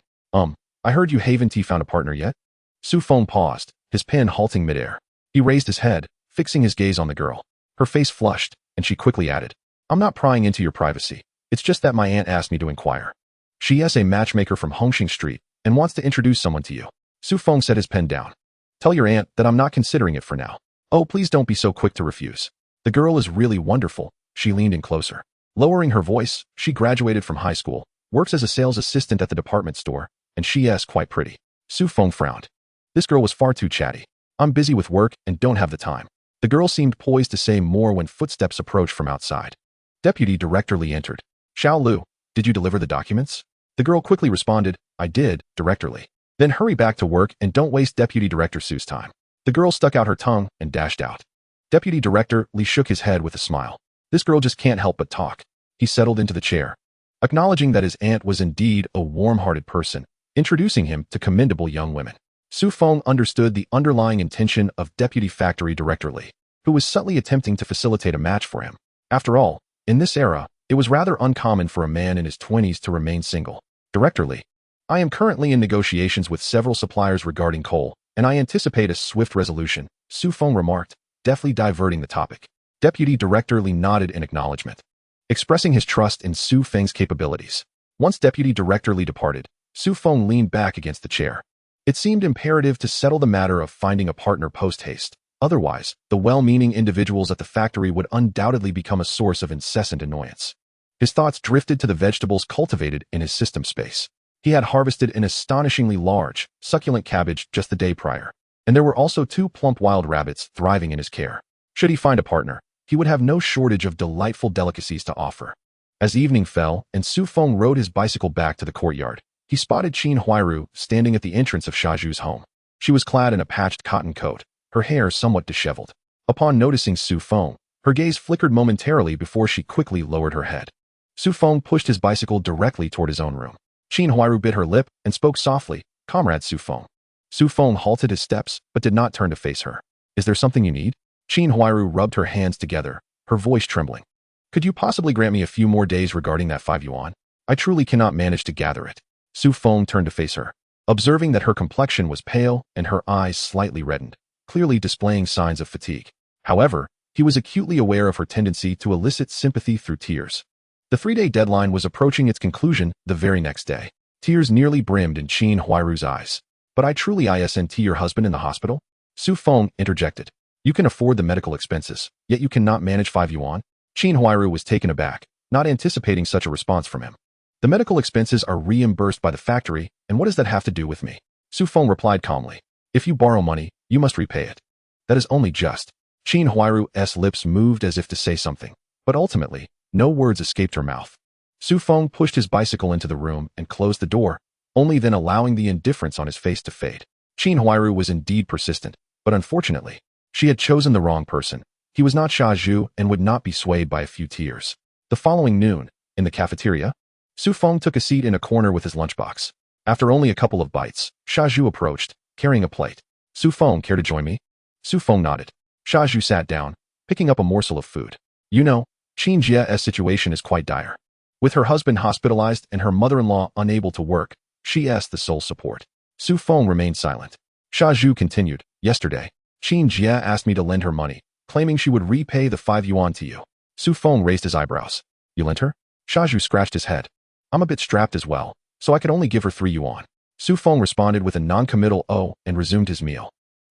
I heard you haven't found a partner yet?" Feng paused, his pen halting midair. He raised his head, fixing his gaze on the girl. Her face flushed, and she quickly added, "I'm not prying into your privacy. It's just that my aunt asked me to inquire. She is a matchmaker from Hongxing Street and wants to introduce someone to you." Feng set his pen down. "Tell your aunt that I'm not considering it for now. Oh, please don't be so quick to refuse. The girl is really wonderful." She leaned in closer. Lowering her voice, "She graduated from high school, works as a sales assistant at the department store, and she is quite pretty." Feng frowned. This girl was far too chatty. "I'm busy with work and don't have the time." The girl seemed poised to say more when footsteps approached from outside. Deputy Director Li entered. "Xiao Lu, did you deliver the documents?" The girl quickly responded, "I did, Director Li." "Then hurry back to work and don't waste Deputy Director Su's time." The girl stuck out her tongue and dashed out. Deputy Director Li shook his head with a smile. This girl just can't help but talk. He settled into the chair, acknowledging that his aunt was indeed a warm-hearted person, introducing him to commendable young women. Feng understood the underlying intention of Deputy Factory Director Li, who was subtly attempting to facilitate a match for him. After all, in this era, it was rather uncommon for a man in his 20s to remain single. "Director Li, I am currently in negotiations with several suppliers regarding coal, and I anticipate a swift resolution," Feng remarked, deftly diverting the topic. Deputy Director Li nodded in acknowledgement, expressing his trust in Feng's capabilities. Once Deputy Director Li departed, Feng leaned back against the chair. It seemed imperative to settle the matter of finding a partner post-haste. Otherwise, the well-meaning individuals at the factory would undoubtedly become a source of incessant annoyance. His thoughts drifted to the vegetables cultivated in his system space. He had harvested an astonishingly large, succulent cabbage just the day prior, and there were also 2 plump wild rabbits thriving in his care. Should he find a partner, he would have no shortage of delightful delicacies to offer. As evening fell and Feng rode his bicycle back to the courtyard, he spotted Qin Huairu standing at the entrance of Shaju's home. She was clad in a patched cotton coat, her hair somewhat disheveled. Upon noticing Feng, her gaze flickered momentarily before she quickly lowered her head. Feng pushed his bicycle directly toward his own room. Qin Huairu bit her lip and spoke softly, "Comrade Feng." Feng halted his steps but did not turn to face her. "Is there something you need?" Qin Huairu rubbed her hands together, her voice trembling. "Could you possibly grant me a few more days regarding that 5 yuan? I truly cannot manage to gather it." Feng turned to face her, observing that her complexion was pale and her eyes slightly reddened, clearly displaying signs of fatigue. However, he was acutely aware of her tendency to elicit sympathy through tears. The 3-day deadline was approaching its conclusion the very next day. Tears nearly brimmed in Qin Huairu's eyes. "But I truly isn't your husband in the hospital?" Feng interjected. You can afford the medical expenses, yet you cannot manage 5 yuan? Qin Huairu was taken aback, not anticipating such a response from him. The medical expenses are reimbursed by the factory, and what does that have to do with me? Su Feng replied calmly. If you borrow money, you must repay it. That is only just. Qin Huairu's lips moved as if to say something, but ultimately, no words escaped her mouth. Su Feng pushed his bicycle into the room and closed the door, only then allowing the indifference on his face to fade. Qin Huairu was indeed persistent, but unfortunately, she had chosen the wrong person. He was not Xia Zhu and would not be swayed by a few tears. The following noon, in the cafeteria, Su Feng took a seat in a corner with his lunchbox. After only a couple of bites, Xia Zhu approached, carrying a plate. Su Feng, care to join me? Su Feng nodded. Xia Zhu sat down, picking up a morsel of food. You know, Qin Jie's situation is quite dire. With her husband hospitalized and her mother-in-law unable to work, she is the sole support. Su Feng remained silent. Xia Zhu continued. Yesterday, Qin Jie asked me to lend her money, claiming she would repay the 5 yuan to you. Su Feng raised his eyebrows. You lent her? Xia Zhu scratched his head. I'm a bit strapped as well, so I could only give her 3 yuan. Su Feng responded with a non-committal "oh" and resumed his meal.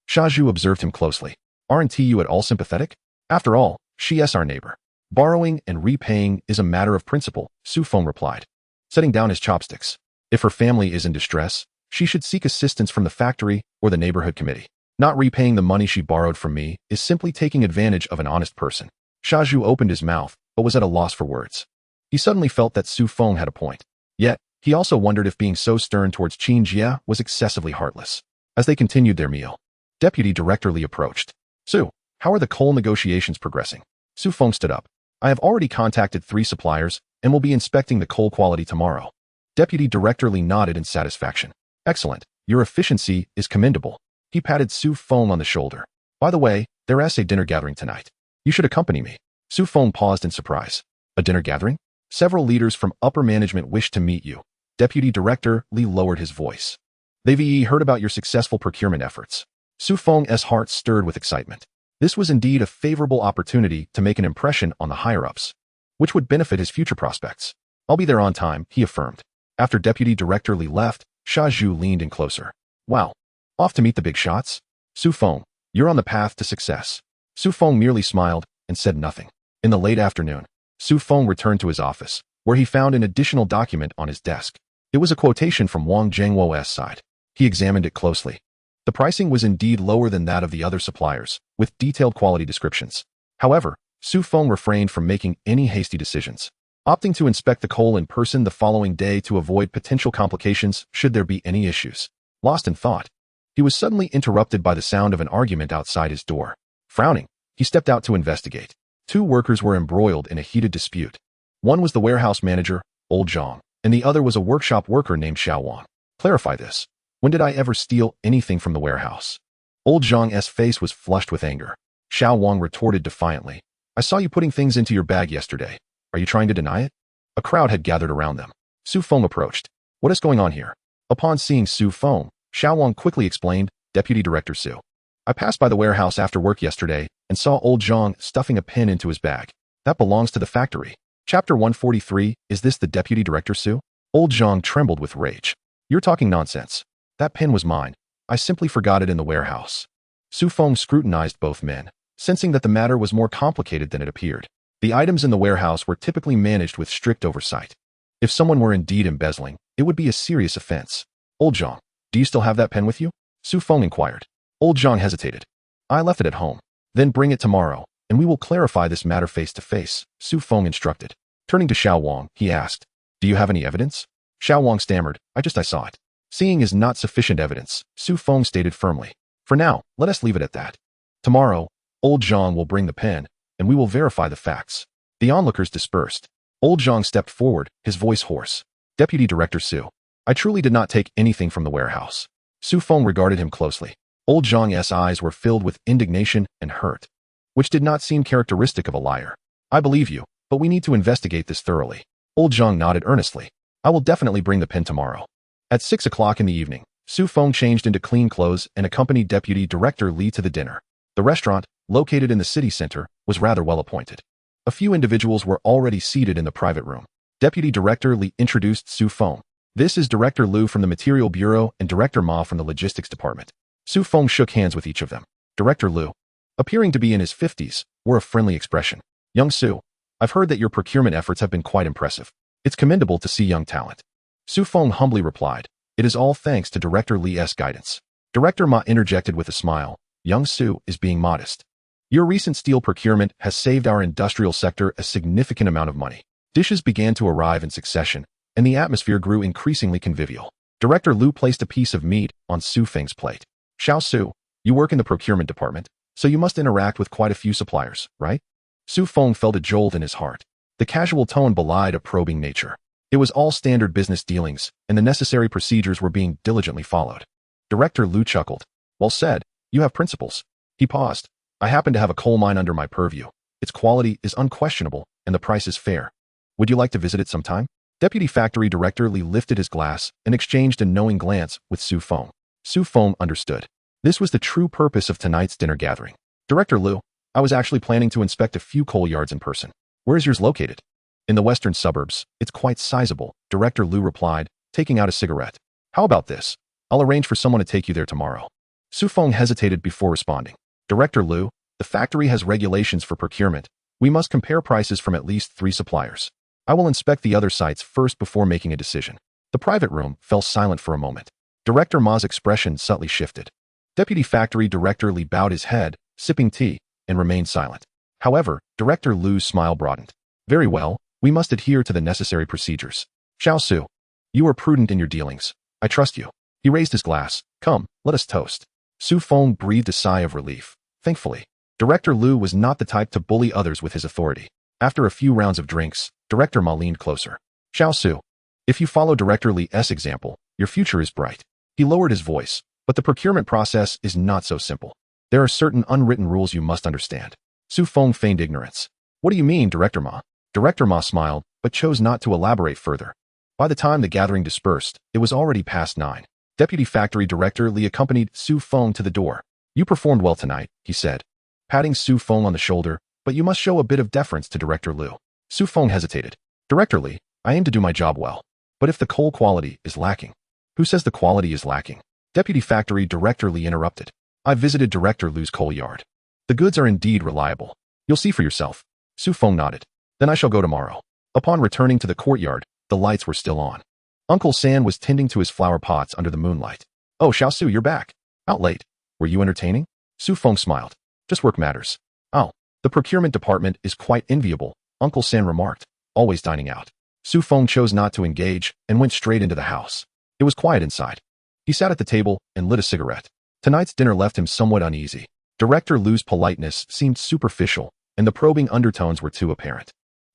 Xia Zhu observed him closely. Aren't you at all sympathetic? After all, she is our neighbor. Borrowing and repaying is a matter of principle, Su Feng replied, setting down his chopsticks. If her family is in distress, she should seek assistance from the factory or the neighborhood committee. Not repaying the money she borrowed from me is simply taking advantage of an honest person. Xia Zhu opened his mouth, but was at a loss for words. He suddenly felt that Su Feng had a point. Yet, he also wondered if being so stern towards Qin Jie was excessively heartless. As they continued their meal, Deputy Director Li approached. Su, how are the coal negotiations progressing? Su Feng stood up. I have already contacted 3 suppliers and will be inspecting the coal quality tomorrow. Deputy Director Li nodded in satisfaction. Excellent. Your efficiency is commendable. He patted Su Feng on the shoulder. By the way, there is a dinner gathering tonight. You should accompany me. Su Feng paused in surprise. A dinner gathering? Several leaders from upper management wish to meet you. Deputy Director Li lowered his voice. They've heard about your successful procurement efforts. Su Feng's heart stirred with excitement. This was indeed a favorable opportunity to make an impression on the higher-ups, which would benefit his future prospects. I'll be there on time, he affirmed. After Deputy Director Li left, Xia Zhu leaned in closer. Wow. Off to meet the big shots? Su Feng, you're on the path to success. Su Feng merely smiled and said nothing. In the late afternoon, Su Feng returned to his office, where he found an additional document on his desk. It was a quotation from Wang Zhengwo's side. He examined it closely. The pricing was indeed lower than that of the other suppliers, with detailed quality descriptions. However, Su Feng refrained from making any hasty decisions, opting to inspect the coal in person the following day to avoid potential complications should there be any issues. Lost in thought, he was suddenly interrupted by the sound of an argument outside his door. Frowning, he stepped out to investigate. 2 workers were embroiled in a heated dispute. One was the warehouse manager, Old Zhang, and the other was a workshop worker named Xiao Wang. Clarify this. When did I ever steal anything from the warehouse? Old Zhang's face was flushed with anger. Xiao Wang retorted defiantly. I saw you putting things into your bag yesterday. Are you trying to deny it? A crowd had gathered around them. Su Feng approached. What is going on here? Upon seeing Su Feng, Xiao Wang quickly explained, Deputy Director Su. I passed by the warehouse after work yesterday and saw Old Zhang stuffing a pen into his bag. That belongs to the factory. Chapter 143, is this the Deputy Director Su? Old Zhang trembled with rage. You're talking nonsense. That pen was mine. I simply forgot it in the warehouse. Su Feng scrutinized both men, sensing that the matter was more complicated than it appeared. The items in the warehouse were typically managed with strict oversight. If someone were indeed embezzling, it would be a serious offense. Old Zhang, do you still have that pen with you? Su Feng inquired. Old Zhang hesitated. I left it at home. Then bring it tomorrow, and we will clarify this matter face to face, Su Feng instructed. Turning to Xiao Wang, he asked, do you have any evidence? Xiao Wang stammered, I saw it. Seeing is not sufficient evidence, Su Feng stated firmly. For now, let us leave it at that. Tomorrow, Old Zhang will bring the pen, and we will verify the facts. The onlookers dispersed. Old Zhang stepped forward, his voice hoarse. Deputy Director Su, I truly did not take anything from the warehouse. Su Feng regarded him closely. Old Zhang's eyes were filled with indignation and hurt, which did not seem characteristic of a liar. I believe you, but we need to investigate this thoroughly. Old Zhang nodded earnestly. I will definitely bring the pen tomorrow. At 6 o'clock in the evening, Su Feng changed into clean clothes and accompanied Deputy Director Li to the dinner. The restaurant, located in the city center, was rather well appointed. A few individuals were already seated in the private room. Deputy Director Li introduced Su Feng. This is Director Liu from the Material Bureau and Director Ma from the Logistics Department. Su Feng shook hands with each of them. Director Liu, appearing to be in his 50s, wore a friendly expression. Young Su, I've heard that your procurement efforts have been quite impressive. It's commendable to see young talent. Su Feng humbly replied, it is all thanks to Director Li's guidance. Director Ma interjected with a smile, young Su is being modest. Your recent steel procurement has saved our industrial sector a significant amount of money. Dishes began to arrive in succession, and the atmosphere grew increasingly convivial. Director Liu placed a piece of meat on Su Feng's plate. Xiao Su, you work in the procurement department, so you must interact with quite a few suppliers, right? Su Feng felt a jolt in his heart. The casual tone belied a probing nature. It was all standard business dealings, and the necessary procedures were being diligently followed. Director Liu chuckled. Well said, you have principles. He paused. I happen to have a coal mine under my purview. Its quality is unquestionable, and the price is fair. Would you like to visit it sometime? Deputy Factory Director Li lifted his glass and exchanged a knowing glance with Su Feng. Su Feng understood. This was the true purpose of tonight's dinner gathering. Director Liu, I was actually planning to inspect a few coal yards in person. Where is yours located? In the western suburbs. It's quite sizable, Director Liu replied, taking out a cigarette. How about this? I'll arrange for someone to take you there tomorrow. Su Feng hesitated before responding. Director Liu, the factory has regulations for procurement. We must compare prices from at least 3 suppliers. I will inspect the other sites first before making a decision. The private room fell silent for a moment. Director Ma's expression subtly shifted. Deputy Factory Director Li bowed his head, sipping tea, and remained silent. However, Director Liu's smile broadened. Very well, we must adhere to the necessary procedures. Xiao Su, you are prudent in your dealings. I trust you. He raised his glass. Come, let us toast. Su Feng breathed a sigh of relief. Thankfully, Director Liu was not the type to bully others with his authority. After a few rounds of drinks, Director Ma leaned closer. Xiao Su, if you follow Director Li's example, your future is bright. He lowered his voice, but the procurement process is not so simple. There are certain unwritten rules you must understand. Su Feng feigned ignorance. What do you mean, Director Ma? Director Ma smiled, but chose not to elaborate further. By the time the gathering dispersed, it was already past 9. Deputy Factory Director Li accompanied Su Feng to the door. You performed well tonight, he said, patting Su Feng on the shoulder, but you must show a bit of deference to Director Liu. Su Feng hesitated. Director Li, I aim to do my job well. But if the coal quality is lacking? Who says the quality is lacking? Deputy Factory Director Li interrupted. I visited Director Liu's coal yard. The goods are indeed reliable. You'll see for yourself. Su Feng nodded. Then I shall go tomorrow. Upon returning to the courtyard, the lights were still on. Uncle San was tending to his flower pots under the moonlight. Oh, Xiao Su, you're back. Out late. Were you entertaining? Su Feng smiled. Just work matters. Oh, the procurement department is quite enviable, Uncle San remarked, always dining out. Su Feng chose not to engage and went straight into the house. It was quiet inside. He sat at the table and lit a cigarette. Tonight's dinner left him somewhat uneasy. Director Liu's politeness seemed superficial, and the probing undertones were too apparent.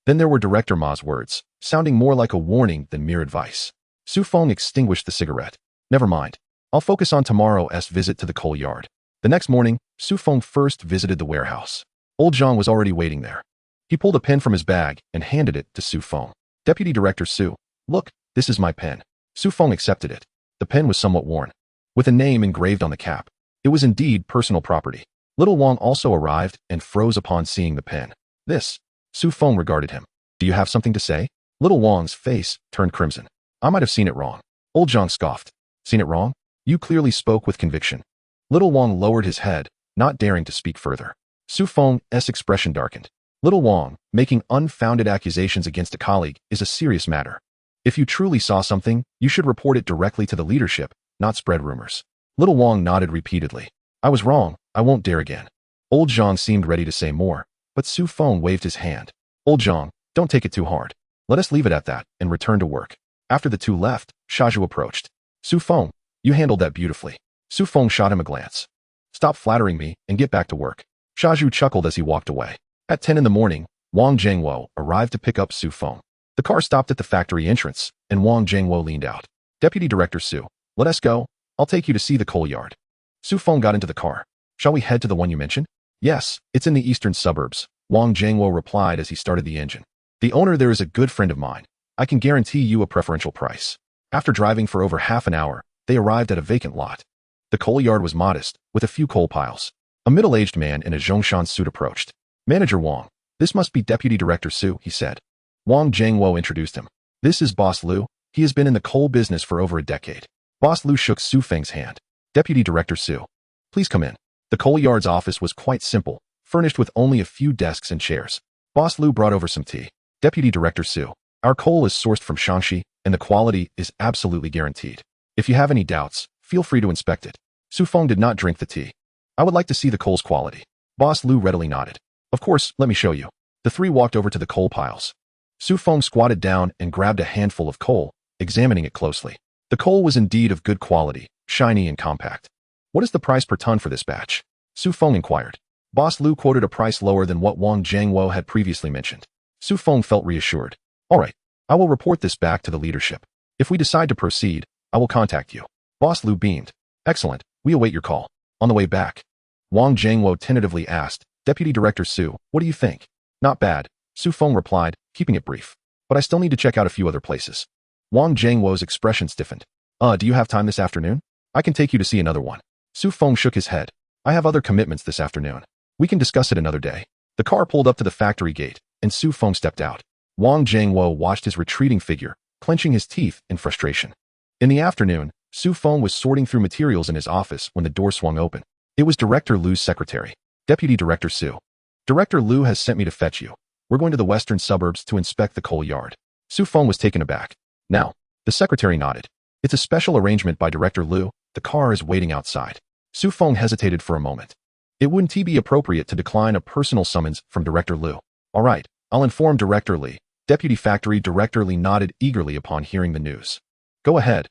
Then there were Director Ma's words, sounding more like a warning than mere advice. Su Feng extinguished the cigarette. Never mind. I'll focus on tomorrow's visit to the coal yard. The next morning, Su Feng first visited the warehouse. Old Zhang was already waiting there. He pulled a pen from his bag and handed it to Su Feng. Deputy Director Su, look, this is my pen. Su Feng accepted it. The pen was somewhat worn, with a name engraved on the cap. It was indeed personal property. Little Wang also arrived and froze upon seeing the pen. This. Su Feng regarded him. Do you have something to say? Little Wang's face turned crimson. I might have seen it wrong. Old Zhang scoffed. Seen it wrong? You clearly spoke with conviction. Little Wang lowered his head, not daring to speak further. Su Feng's expression darkened. Little Wang, making unfounded accusations against a colleague is a serious matter. If you truly saw something, you should report it directly to the leadership, not spread rumors. Little Wang nodded repeatedly. I was wrong, I won't dare again. Old Zhang seemed ready to say more, but Su Feng waved his hand. Old Zhang, don't take it too hard. Let us leave it at that and return to work. After the two left, Shaju approached. Su Feng, you handled that beautifully. Su Feng shot him a glance. Stop flattering me and get back to work. Shaju chuckled as he walked away. At 10 in the morning, Wang Zhengwo arrived to pick up Su Feng. The car stopped at the factory entrance, and Wang Zhengwo leaned out. Deputy Director Su, let us go. I'll take you to see the coal yard. Su Feng got into the car. Shall we head to the one you mentioned? Yes, it's in the eastern suburbs, Wang Zhengwo replied as he started the engine. The owner there is a good friend of mine. I can guarantee you a preferential price. After driving for over half an hour, they arrived at a vacant lot. The coal yard was modest, with a few coal piles. A middle-aged man in a Zhongshan suit approached. Manager Wang, this must be Deputy Director Su, he said. Wang Zhengwo introduced him. This is Boss Liu. He has been in the coal business for over a decade. Boss Liu shook Su Feng's hand. Deputy Director Su, please come in. The courtyard's office was quite simple, furnished with only a few desks and chairs. Boss Lu brought over some tea. Deputy Director Su, our coal is sourced from Shaanxi, and the quality is absolutely guaranteed. If you have any doubts, feel free to inspect it. Su Feng did not drink the tea. I would like to see the coal's quality. Boss Lu readily nodded. Of course, let me show you. The three walked over to the coal piles. Su Feng squatted down and grabbed a handful of coal, examining it closely. The coal was indeed of good quality, shiny and compact. What is the price per ton for this batch? Su Feng inquired. Boss Lu quoted a price lower than what Wang Jiangwo had previously mentioned. Su Feng felt reassured. All right, I will report this back to the leadership. If we decide to proceed, I will contact you. Boss Lu beamed. Excellent, we await your call. On the way back, Wang Jiangwo tentatively asked, Deputy Director Su, what do you think? Not bad, Su Feng replied, keeping it brief. But I still need to check out a few other places. Wang Jiangwo's expression stiffened. Do you have time this afternoon? I can take you to see another one. Su Feng shook his head. I have other commitments this afternoon. We can discuss it another day. The car pulled up to the factory gate, and Su Feng stepped out. Wang Jiangwo watched his retreating figure, clenching his teeth in frustration. In the afternoon, Su Feng was sorting through materials in his office when the door swung open. It was Director Lu's secretary. Deputy Director Su. Director Lu has sent me to fetch you. We're going to the western suburbs to inspect the coal yard. Su Feng was taken aback. Now, the secretary nodded. It's a special arrangement by Director Lu. The car is waiting outside. Su Feng hesitated for a moment. It wouldn't be appropriate to decline a personal summons from Director Lu. All right, I'll inform Director Li. Deputy Factory Director Li nodded eagerly upon hearing the news. Go ahead.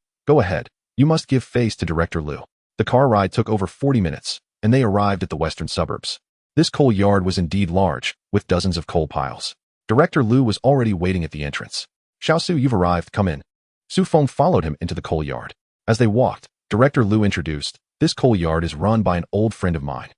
You must give face to Director Lu. The car ride took over 40 minutes, and they arrived at the western suburbs. This coal yard was indeed large, with dozens of coal piles. Director Lu was already waiting at the entrance. Xiaosu, you've arrived, come in. Su Feng followed him into the coal yard. As they walked, Director Lu introduced, this coal yard is run by an old friend of mine.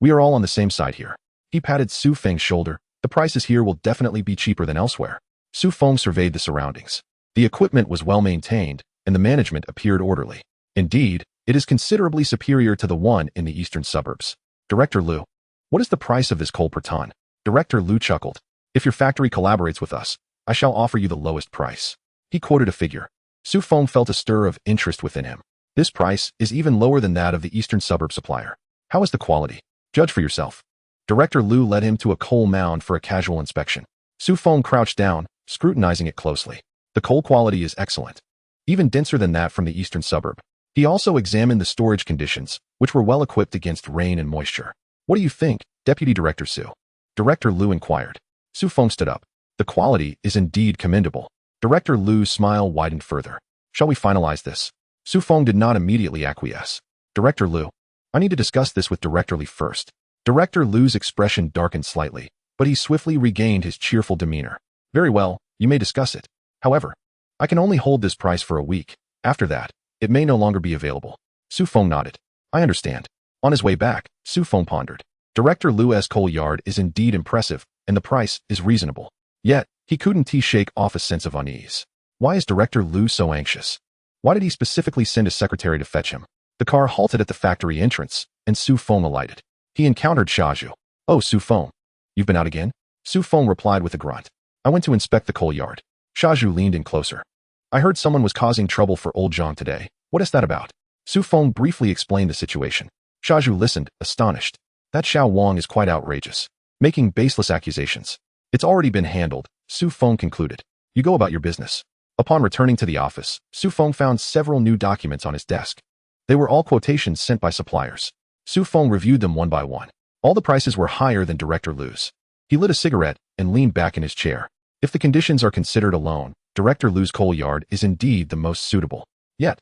We are all on the same side here. He patted Su Feng's shoulder. The prices here will definitely be cheaper than elsewhere. Su Feng surveyed the surroundings. The equipment was well maintained, and the management appeared orderly. Indeed, it is considerably superior to the one in the eastern suburbs. Director Lu, what is the price of this coal per ton? Director Lu chuckled. If your factory collaborates with us, I shall offer you the lowest price. He quoted a figure. Su Feng felt a stir of interest within him. This price is even lower than that of the eastern suburb supplier. How is the quality? Judge for yourself. Director Lu led him to a coal mound for a casual inspection. Su Feng crouched down, scrutinizing it closely. The coal quality is excellent, even denser than that from the eastern suburb. He also examined the storage conditions, which were well equipped against rain and moisture. What do you think, Deputy Director Su? Director Lu inquired. Su Feng stood up. The quality is indeed commendable. Director Lu's smile widened further. Shall we finalize this? Su Feng did not immediately acquiesce. Director Lu, I need to discuss this with Director Li first. Director Lu's expression darkened slightly, but he swiftly regained his cheerful demeanor. Very well, you may discuss it. However, I can only hold this price for a week. After that, it may no longer be available. Su Feng nodded. I understand. On his way back, Su Feng pondered. Director Lu's coal yard is indeed impressive, and the price is reasonable. Yet, he couldn't shake off a sense of unease. Why is Director Lu so anxious? Why did he specifically send a secretary to fetch him? The car halted at the factory entrance, and Su Feng alighted. He encountered Xiaoju. Oh, Su Feng. You've been out again? Su Feng replied with a grunt. I went to inspect the coal yard. Xiaoju leaned in closer. I heard someone was causing trouble for old Zhang today. What is that about? Su Feng briefly explained the situation. Xiaoju listened, astonished. That Xiao Wang is quite outrageous, making baseless accusations. It's already been handled, Su Feng concluded. You go about your business. Upon returning to the office, Su Feng found several new documents on his desk. They were all quotations sent by suppliers. Su Feng reviewed them one by one. All the prices were higher than Director Lu's. He lit a cigarette and leaned back in his chair. If the conditions are considered alone, Director Lu's coal yard is indeed the most suitable. Yet,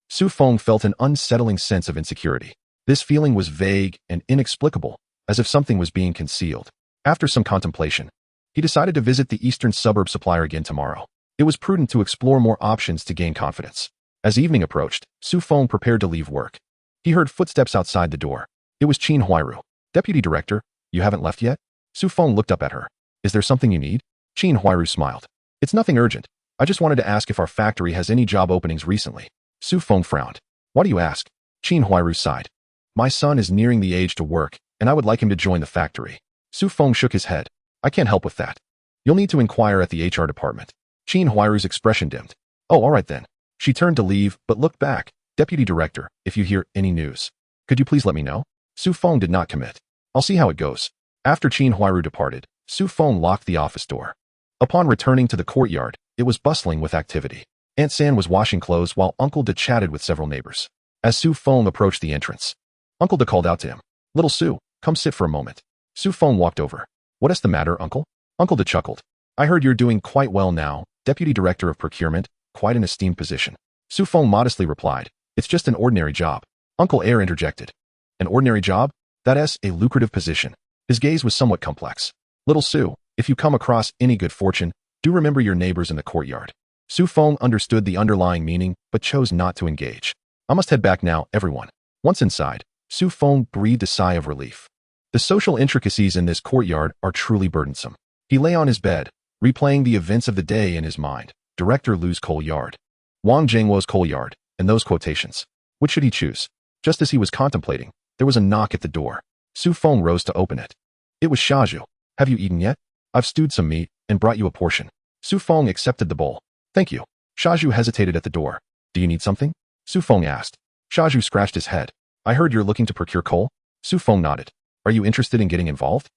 Su Feng felt an unsettling sense of insecurity. This feeling was vague and inexplicable, as if something was being concealed. After some contemplation, he decided to visit the eastern suburb supplier again tomorrow. It was prudent to explore more options to gain confidence. As evening approached, Su Feng prepared to leave work. He heard footsteps outside the door. It was Qin Huairu. Deputy Director, you haven't left yet? Su Feng looked up at her. Is there something you need? Qin Huairu smiled. It's nothing urgent. I just wanted to ask if our factory has any job openings recently. Su Feng frowned. Why do you ask? Qin Huairu sighed. My son is nearing the age to work, and I would like him to join the factory. Su Feng shook his head. I can't help with that. You'll need to inquire at the HR department. Qin Huairu's expression dimmed. Oh, all right then. She turned to leave, but looked back. Deputy Director, if you hear any news, could you please let me know? Su Feng did not commit. I'll see how it goes. After Qin Huairu departed, Su Feng locked the office door. Upon returning to the courtyard, it was bustling with activity. Aunt San was washing clothes while Uncle De chatted with several neighbors. As Su Feng approached the entrance, Uncle De called out to him, "Little Su, come sit for a moment." Su Feng walked over. "What is the matter, Uncle?" Uncle De chuckled. "I heard you're doing quite well now, Deputy Director of Procurement, quite an esteemed position." Su Feng modestly replied, "It's just an ordinary job." Uncle Air interjected, "An ordinary job? That's a lucrative position." His gaze was somewhat complex. "Little Su, if you come across any good fortune, do remember your neighbors in the courtyard." Su Feng understood the underlying meaning, but chose not to engage. "I must head back now, everyone." Once inside, Su Feng breathed a sigh of relief. The social intricacies in this courtyard are truly burdensome. He lay on his bed, replaying the events of the day in his mind. Director Lu's coal yard, Wang Jingwo's coal yard, and those quotations. Which should he choose? Just as he was contemplating, there was a knock at the door. Su Feng rose to open it. It was Shaju. "Have you eaten yet? I've stewed some meat and brought you a portion." Su Feng accepted the bowl. "Thank you." Shaju hesitated at the door. "Do you need something?" Su Feng asked. Shaju scratched his head. "I heard you're looking to procure coal?" Su Feng nodded. "Are you interested in getting involved?"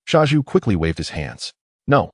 Shaju quickly waved his hands. No,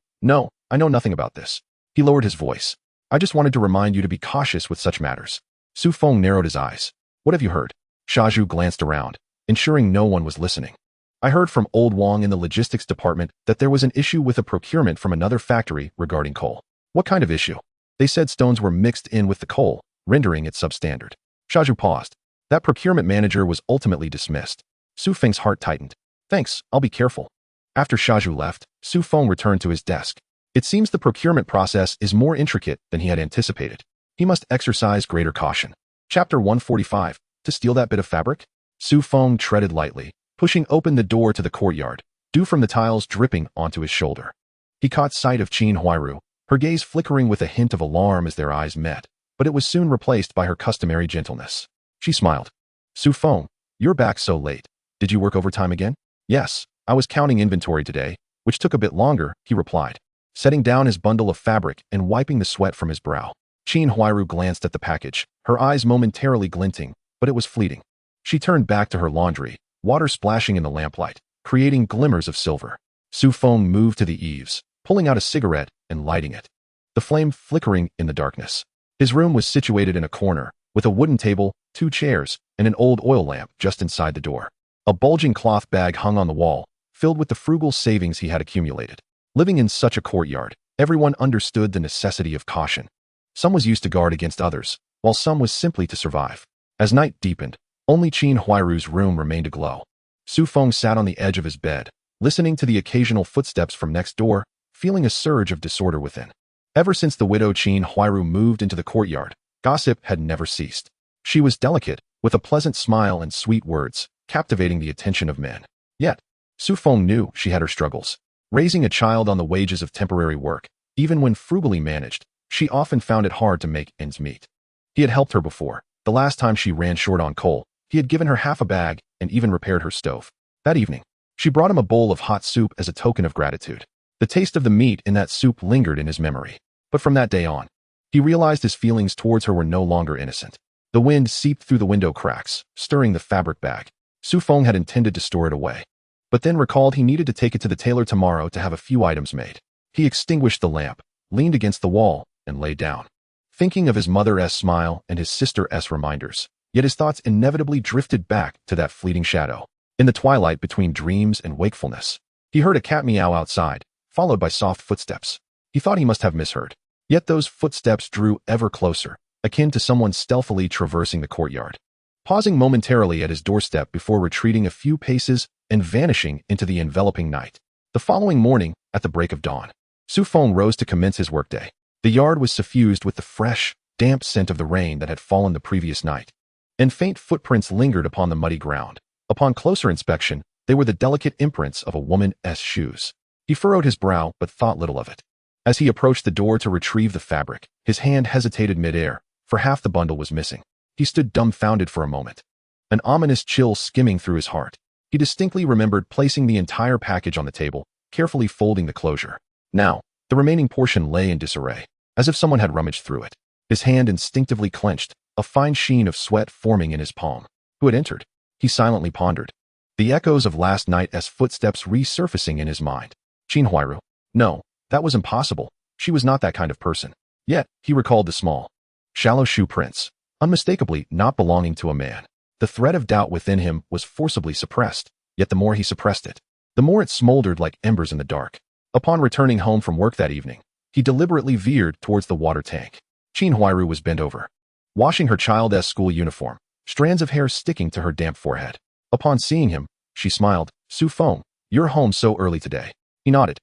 I know nothing about this." He lowered his voice. "I just wanted to remind you to be cautious with such matters." Su Feng narrowed his eyes. "What have you heard?" Shaju glanced around, ensuring no one was listening. "I heard from old Wang in the logistics department that there was an issue with a procurement from another factory regarding coal." "What kind of issue?" "They said stones were mixed in with the coal, rendering it substandard." Shaju paused. "That procurement manager was ultimately dismissed." Su Feng's heart tightened. "Thanks, I'll be careful." After Shaju left, Su Feng returned to his desk. It seems the procurement process is more intricate than he had anticipated. He must exercise greater caution. Chapter 145. To steal that bit of fabric? Su Feng treaded lightly, pushing open the door to the courtyard, dew from the tiles dripping onto his shoulder. He caught sight of Qin Huairu, her gaze flickering with a hint of alarm as their eyes met, but it was soon replaced by her customary gentleness. She smiled. "Su Feng, you're back so late. Did you work overtime again?" "Yes, I was counting inventory today, which took a bit longer," he replied, setting down his bundle of fabric and wiping the sweat from his brow. Qin Huairu glanced at the package, her eyes momentarily glinting, but it was fleeting. She turned back to her laundry, water splashing in the lamplight, creating glimmers of silver. Su Feng moved to the eaves, pulling out a cigarette and lighting it, the flame flickering in the darkness. His room was situated in a corner, with a wooden table, 2 chairs, and an old oil lamp just inside the door. A bulging cloth bag hung on the wall, filled with the frugal savings he had accumulated. Living in such a courtyard, everyone understood the necessity of caution. Some was used to guard against others, while some was simply to survive. As night deepened, only Qin Huairu's room remained aglow. Su Feng sat on the edge of his bed, listening to the occasional footsteps from next door, feeling a surge of disorder within. Ever since the widow Qin Huairu moved into the courtyard, gossip had never ceased. She was delicate, with a pleasant smile and sweet words, captivating the attention of men. Yet, Su Feng knew she had her struggles. Raising a child on the wages of temporary work, even when frugally managed, she often found it hard to make ends meet. He had helped her before. The last time she ran short on coal, he had given her half a bag and even repaired her stove. That evening, she brought him a bowl of hot soup as a token of gratitude. The taste of the meat in that soup lingered in his memory. But from that day on, he realized his feelings towards her were no longer innocent. The wind seeped through the window cracks, stirring the fabric bag. Su Feng had intended to store it away, but then recalled he needed to take it to the tailor tomorrow to have a few items made. He extinguished the lamp, leaned against the wall, and lay down, thinking of his mother's smile and his sister's reminders. Yet his thoughts inevitably drifted back to that fleeting shadow. In the twilight between dreams and wakefulness, he heard a cat meow outside, followed by soft footsteps. He thought he must have misheard. Yet those footsteps drew ever closer, akin to someone stealthily traversing the courtyard, pausing momentarily at his doorstep before retreating a few paces and vanishing into the enveloping night. The following morning, at the break of dawn, Su Feng rose to commence his workday. The yard was suffused with the fresh, damp scent of the rain that had fallen the previous night, and faint footprints lingered upon the muddy ground. Upon closer inspection, they were the delicate imprints of a woman's shoes. He furrowed his brow but thought little of it. As he approached the door to retrieve the fabric, his hand hesitated mid-air, for half the bundle was missing. He stood dumbfounded for a moment, an ominous chill skimming through his heart. He distinctly remembered placing the entire package on the table, carefully folding the closure. Now, the remaining portion lay in disarray, as if someone had rummaged through it. His hand instinctively clenched, a fine sheen of sweat forming in his palm. Who had entered? He silently pondered. the echoes of last night's footsteps resurfacing in his mind. Qin Huairu. No, that was impossible. She was not that kind of person. Yet, he recalled the small, shallow shoe prints, unmistakably not belonging to a man. The thread of doubt within him was forcibly suppressed, yet the more he suppressed it, the more it smoldered like embers in the dark. Upon returning home from work that evening, he deliberately veered towards the water tank. Qin Huairu was bent over, washing her child's school uniform, strands of hair sticking to her damp forehead. Upon seeing him, she smiled. Su Feng, you're home so early today. He nodded,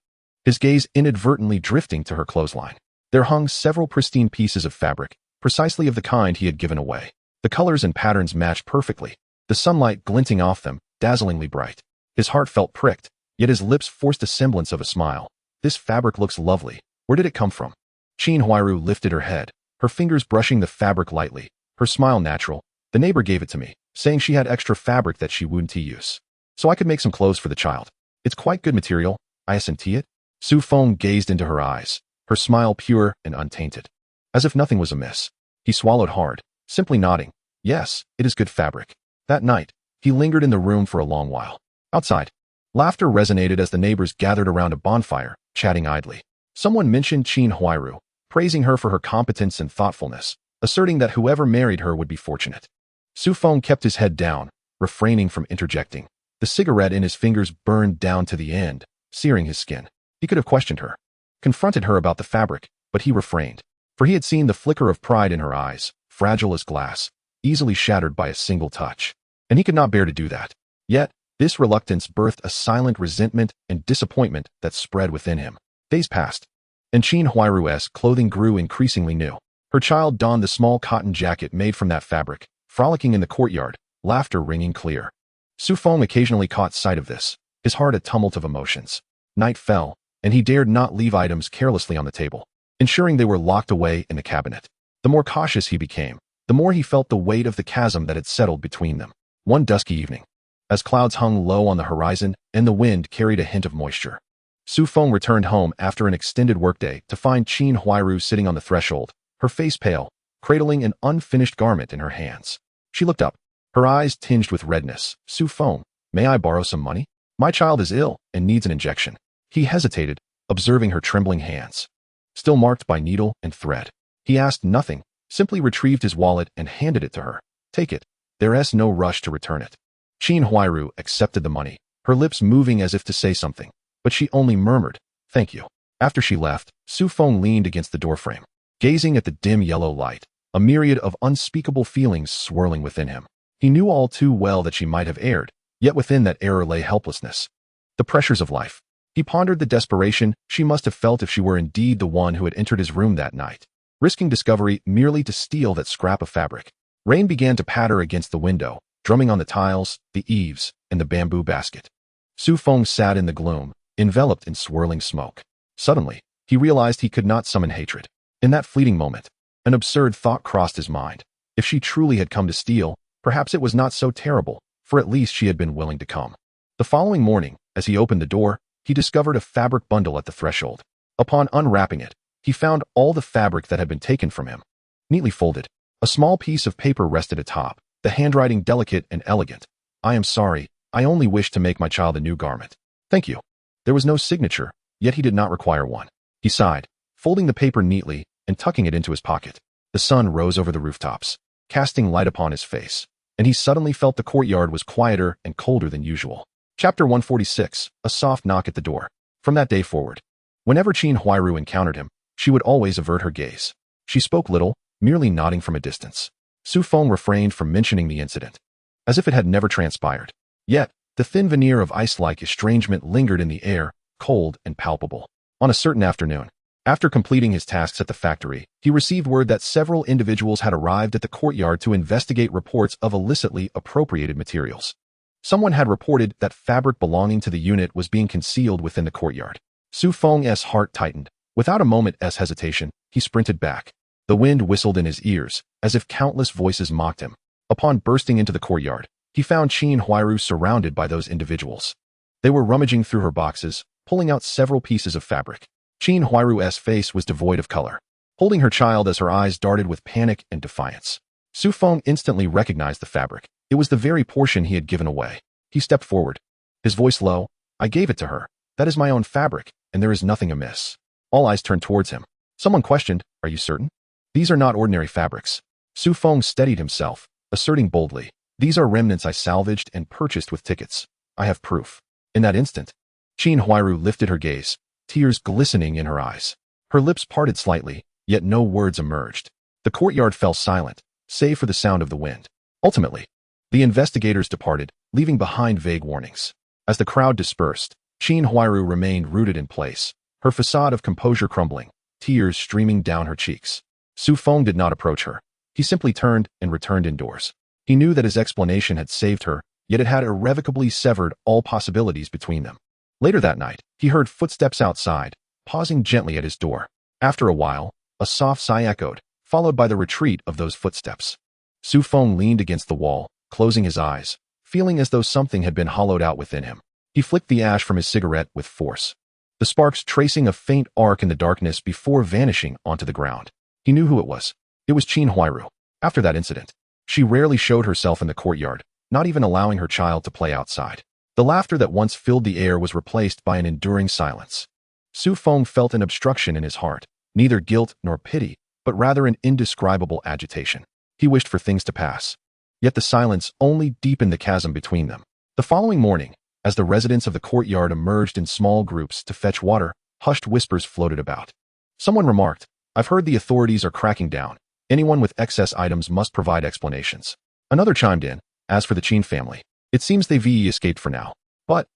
his gaze inadvertently drifting to her clothesline. There hung several pristine pieces of fabric, precisely of the kind he had given away. The colors and patterns matched perfectly, the sunlight glinting off them, dazzlingly bright. His heart felt pricked, yet his lips forced a semblance of a smile. This fabric looks lovely. Where did it come from? Qin Huairu lifted her head, her fingers brushing the fabric lightly, her smile natural. The neighbor gave it to me, saying she had extra fabric that she wouldn't use, so I could make some clothes for the child. It's quite good material. I assenti it. Su Feng gazed into her eyes, her smile pure and untainted, as if nothing was amiss. He swallowed hard, simply nodding. Yes, it is good fabric. That night, he lingered in the room for a long while. Outside, laughter resonated as the neighbors gathered around a bonfire, chatting idly. Someone mentioned Qin Huairu, praising her for her competence and thoughtfulness, asserting that whoever married her would be fortunate. Su Feng kept his head down, refraining from interjecting. The cigarette in his fingers burned down to the end, searing his skin. He could have questioned her, confronted her about the fabric, but he refrained, for he had seen the flicker of pride in her eyes, fragile as glass, easily shattered by a single touch, and he could not bear to do that. Yet, this reluctance birthed a silent resentment and disappointment that spread within him. Days passed, and Qin Huairu's clothing grew increasingly new. Her child donned the small cotton jacket made from that fabric, frolicking in the courtyard, laughter ringing clear. Su Feng occasionally caught sight of this, his heart a tumult of emotions. Night fell, and he dared not leave items carelessly on the table, ensuring they were locked away in the cabinet. The more cautious he became, the more he felt the weight of the chasm that had settled between them. One dusky evening, as clouds hung low on the horizon and the wind carried a hint of moisture, Su Feng returned home after an extended workday to find Qin Huairu sitting on the threshold, her face pale, cradling an unfinished garment in her hands. She looked up, her eyes tinged with redness. Su Feng, may I borrow some money? My child is ill and needs an injection. He hesitated, observing her trembling hands, still marked by needle and thread. He asked nothing, simply retrieved his wallet and handed it to her. Take it. There's no rush to return it. Qin Huairu accepted the money, her lips moving as if to say something, but she only murmured, thank you. After she left, Su Feng leaned against the doorframe, gazing at the dim yellow light, a myriad of unspeakable feelings swirling within him. He knew all too well that she might have erred, yet within that error lay helplessness. The pressures of life. He pondered the desperation she must have felt if she were indeed the one who had entered his room that night, risking discovery merely to steal that scrap of fabric. Rain began to patter against the window, drumming on the tiles, the eaves, and the bamboo basket. Su Feng sat in the gloom, enveloped in swirling smoke. Suddenly, he realized he could not summon hatred. In that fleeting moment, an absurd thought crossed his mind. If she truly had come to steal, perhaps it was not so terrible, for at least she had been willing to come. The following morning, as he opened the door, he discovered a fabric bundle at the threshold. Upon unwrapping it, he found all the fabric that had been taken from him. Neatly folded, a small piece of paper rested atop, the handwriting delicate and elegant. I am sorry, I only wish to make my child a new garment. Thank you. There was no signature, yet he did not require one. He sighed, folding the paper neatly and tucking it into his pocket. The sun rose over the rooftops, casting light upon his face, and he suddenly felt the courtyard was quieter and colder than usual. Chapter 146, a soft knock at the door. From that day forward, whenever Qin Huairu encountered him, she would always avert her gaze. She spoke little, merely nodding from a distance. Su Feng refrained from mentioning the incident, as if it had never transpired. Yet, the thin veneer of ice-like estrangement lingered in the air, cold and palpable. On a certain afternoon, after completing his tasks at the factory, he received word that several individuals had arrived at the courtyard to investigate reports of illicitly appropriated materials. Someone had reported that fabric belonging to the unit was being concealed within the courtyard. Su Feng's heart tightened. Without a moment's hesitation, he sprinted back. The wind whistled in his ears, as if countless voices mocked him. Upon bursting into the courtyard, he found Qin Huairu surrounded by those individuals. They were rummaging through her boxes, pulling out several pieces of fabric. Qin Huairu's face was devoid of color, holding her child as her eyes darted with panic and defiance. Su Feng instantly recognized the fabric. It was the very portion he had given away. He stepped forward, his voice low. I gave it to her. That is my own fabric, and there is nothing amiss. All eyes turned towards him. Someone questioned, are you certain? These are not ordinary fabrics. Feng steadied himself, asserting boldly, these are remnants I salvaged and purchased with tickets. I have proof. In that instant, Huairu lifted her gaze, tears glistening in her eyes. Her lips parted slightly, yet no words emerged. The courtyard fell silent, save for the sound of the wind. Ultimately, the investigators departed, leaving behind vague warnings. As the crowd dispersed, Huairu remained rooted in place, her facade of composure crumbling, tears streaming down her cheeks. Feng did not approach her. He simply turned and returned indoors. He knew that his explanation had saved her, yet it had irrevocably severed all possibilities between them. Later that night, he heard footsteps outside, pausing gently at his door. After a while, a soft sigh echoed, followed by the retreat of those footsteps. Feng leaned against the wall, closing his eyes, feeling as though something had been hollowed out within him. He flicked the ash from his cigarette with force, the sparks tracing a faint arc in the darkness before vanishing onto the ground. He knew who it was. It was Huairu. After that incident, she rarely showed herself in the courtyard, not even allowing her child to play outside. The laughter that once filled the air was replaced by an enduring silence. Feng felt an obstruction in his heart, neither guilt nor pity, but rather an indescribable agitation. He wished for things to pass. Yet the silence only deepened the chasm between them. The following morning, as the residents of the courtyard emerged in small groups to fetch water, hushed whispers floated about. Someone remarked, I've heard the authorities are cracking down. Anyone with excess items must provide explanations. Another chimed in, as for the Qin family, it seems they've escaped for now. But,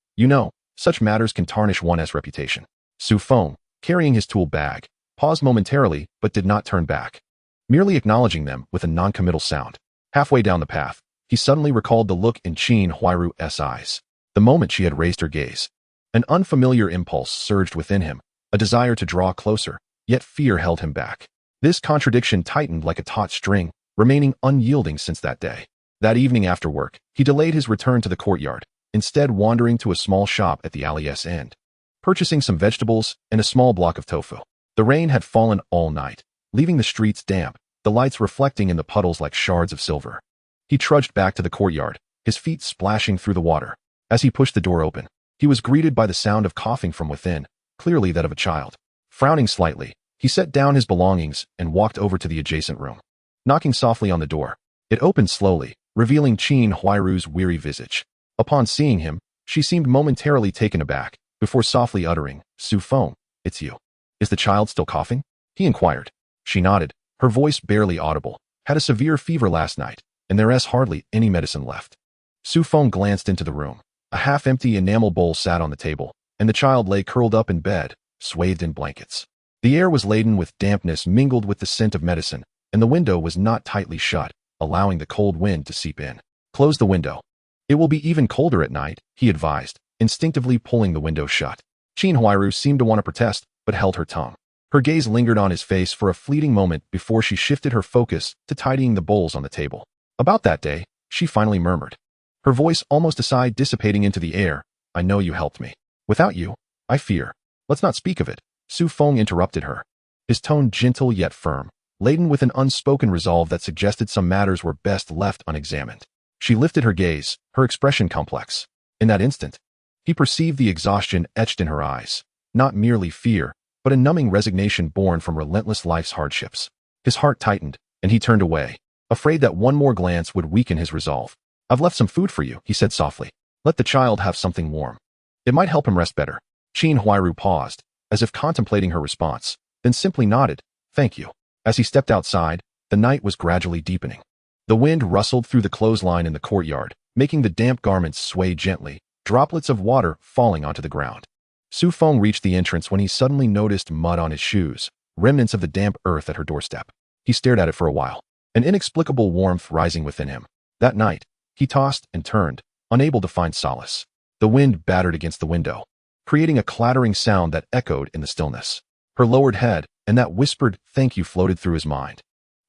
such matters can tarnish one's reputation. Feng, carrying his tool bag, paused momentarily but did not turn back, merely acknowledging them with a non-committal sound. Halfway down the path, he suddenly recalled the look in Huairu's eyes. The moment she had raised her gaze, an unfamiliar impulse surged within him, a desire to draw closer, yet fear held him back. This contradiction tightened like a taut string, remaining unyielding since that day. That evening after work, he delayed his return to the courtyard, instead wandering to a small shop at the alley's end, purchasing some vegetables and a small block of tofu. The rain had fallen all night, leaving the streets damp, the lights reflecting in the puddles like shards of silver. He trudged back to the courtyard, his feet splashing through the water. As he pushed the door open, he was greeted by the sound of coughing from within, clearly that of a child. Frowning slightly, he set down his belongings and walked over to the adjacent room. Knocking softly on the door, it opened slowly, revealing Huairu's weary visage. Upon seeing him, she seemed momentarily taken aback, before softly uttering, Feng, it's you. Is the child still coughing? He inquired. She nodded, her voice barely audible. Had a severe fever last night, and there's hardly any medicine left. Feng glanced into the room. A half-empty enamel bowl sat on the table, and the child lay curled up in bed, swathed in blankets. The air was laden with dampness mingled with the scent of medicine, and the window was not tightly shut, allowing the cold wind to seep in. Close the window. It will be even colder at night, he advised, instinctively pulling the window shut. Huairu seemed to want to protest, but held her tongue. Her gaze lingered on his face for a fleeting moment before she shifted her focus to tidying the bowls on the table. About that day, she finally murmured, her voice almost a sigh dissipating into the air, I know you helped me. Without you, I fear. Let's not speak of it. Feng interrupted her, his tone gentle yet firm, laden with an unspoken resolve that suggested some matters were best left unexamined. She lifted her gaze, her expression complex. In that instant, he perceived the exhaustion etched in her eyes, not merely fear, but a numbing resignation born from relentless life's hardships. His heart tightened, and he turned away, afraid that one more glance would weaken his resolve. I've left some food for you, he said softly. Let the child have something warm. It might help him rest better. Huairu paused, as if contemplating her response, then simply nodded, thank you. As he stepped outside, the night was gradually deepening. The wind rustled through the clothesline in the courtyard, making the damp garments sway gently, droplets of water falling onto the ground. Feng reached the entrance when he suddenly noticed mud on his shoes, remnants of the damp earth at her doorstep. He stared at it for a while, an inexplicable warmth rising within him. That night, he tossed and turned, unable to find solace. The wind battered against the window, creating a clattering sound that echoed in the stillness. Her lowered head and that whispered thank you floated through his mind.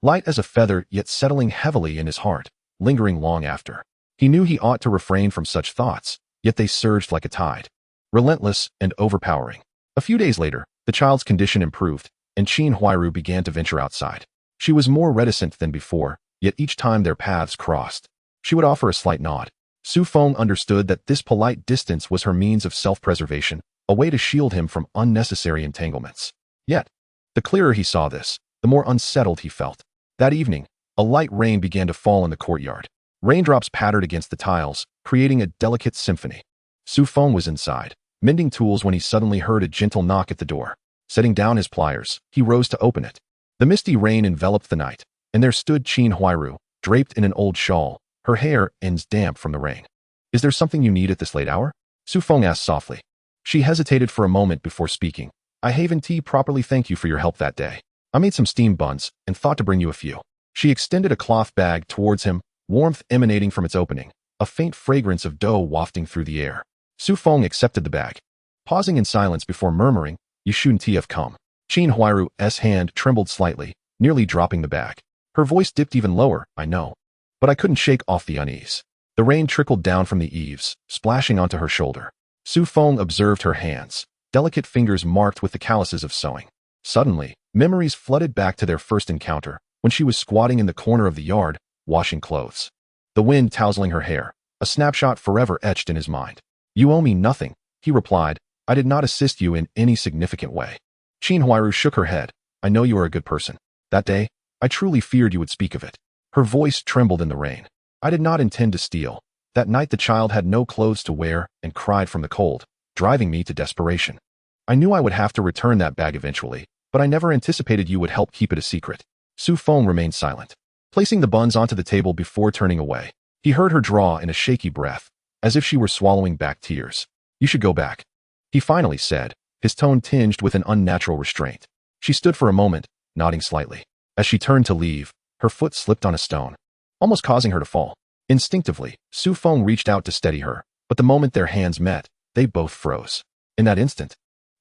Light as a feather yet settling heavily in his heart, lingering long after. He knew he ought to refrain from such thoughts, yet they surged like a tide, relentless and overpowering. A few days later, the child's condition improved, and Huairu began to venture outside. She was more reticent than before, yet each time their paths crossed, she would offer a slight nod. Su Feng understood that this polite distance was her means of self-preservation, a way to shield him from unnecessary entanglements. Yet, the clearer he saw this, the more unsettled he felt. That evening, a light rain began to fall in the courtyard. Raindrops pattered against the tiles, creating a delicate symphony. Su Feng was inside, mending tools when he suddenly heard a gentle knock at the door. Setting down his pliers, he rose to open it. The misty rain enveloped the night, and there stood Qin Huairu, draped in an old shawl, her hair ends damp from the rain. "Is there something you need at this late hour?" Su Feng asked softly. She hesitated for a moment before speaking. "I haven't tea properly, thank you for your help that day. I made some steamed buns and thought to bring you a few." She extended a cloth bag towards him, warmth emanating from its opening, a faint fragrance of dough wafting through the air. Su Feng accepted the bag, pausing in silence before murmuring, "You shouldn't have come." Qin Huairu's hand trembled slightly, nearly dropping the bag. Her voice dipped even lower, "I know. But I couldn't shake off the unease." The rain trickled down from the eaves, splashing onto her shoulder. Su Feng observed her hands, delicate fingers marked with the calluses of sewing. Suddenly, memories flooded back to their first encounter, when she was squatting in the corner of the yard, washing clothes. The wind tousling her hair, a snapshot forever etched in his mind. "You owe me nothing," he replied. "I did not assist you in any significant way." Qin Huairu shook her head. "I know you are a good person. That day, I truly feared you would speak of it." Her voice trembled in the rain. "I did not intend to steal. That night the child had no clothes to wear and cried from the cold, driving me to desperation. I knew I would have to return that bag eventually, but I never anticipated you would help keep it a secret." Su Feng remained silent, placing the buns onto the table before turning away. He heard her draw in a shaky breath, as if she were swallowing back tears. "You should go back," he finally said, his tone tinged with an unnatural restraint. She stood for a moment, nodding slightly. As she turned to leave, her foot slipped on a stone, almost causing her to fall. Instinctively, Su Feng reached out to steady her, but the moment their hands met, they both froze. In that instant,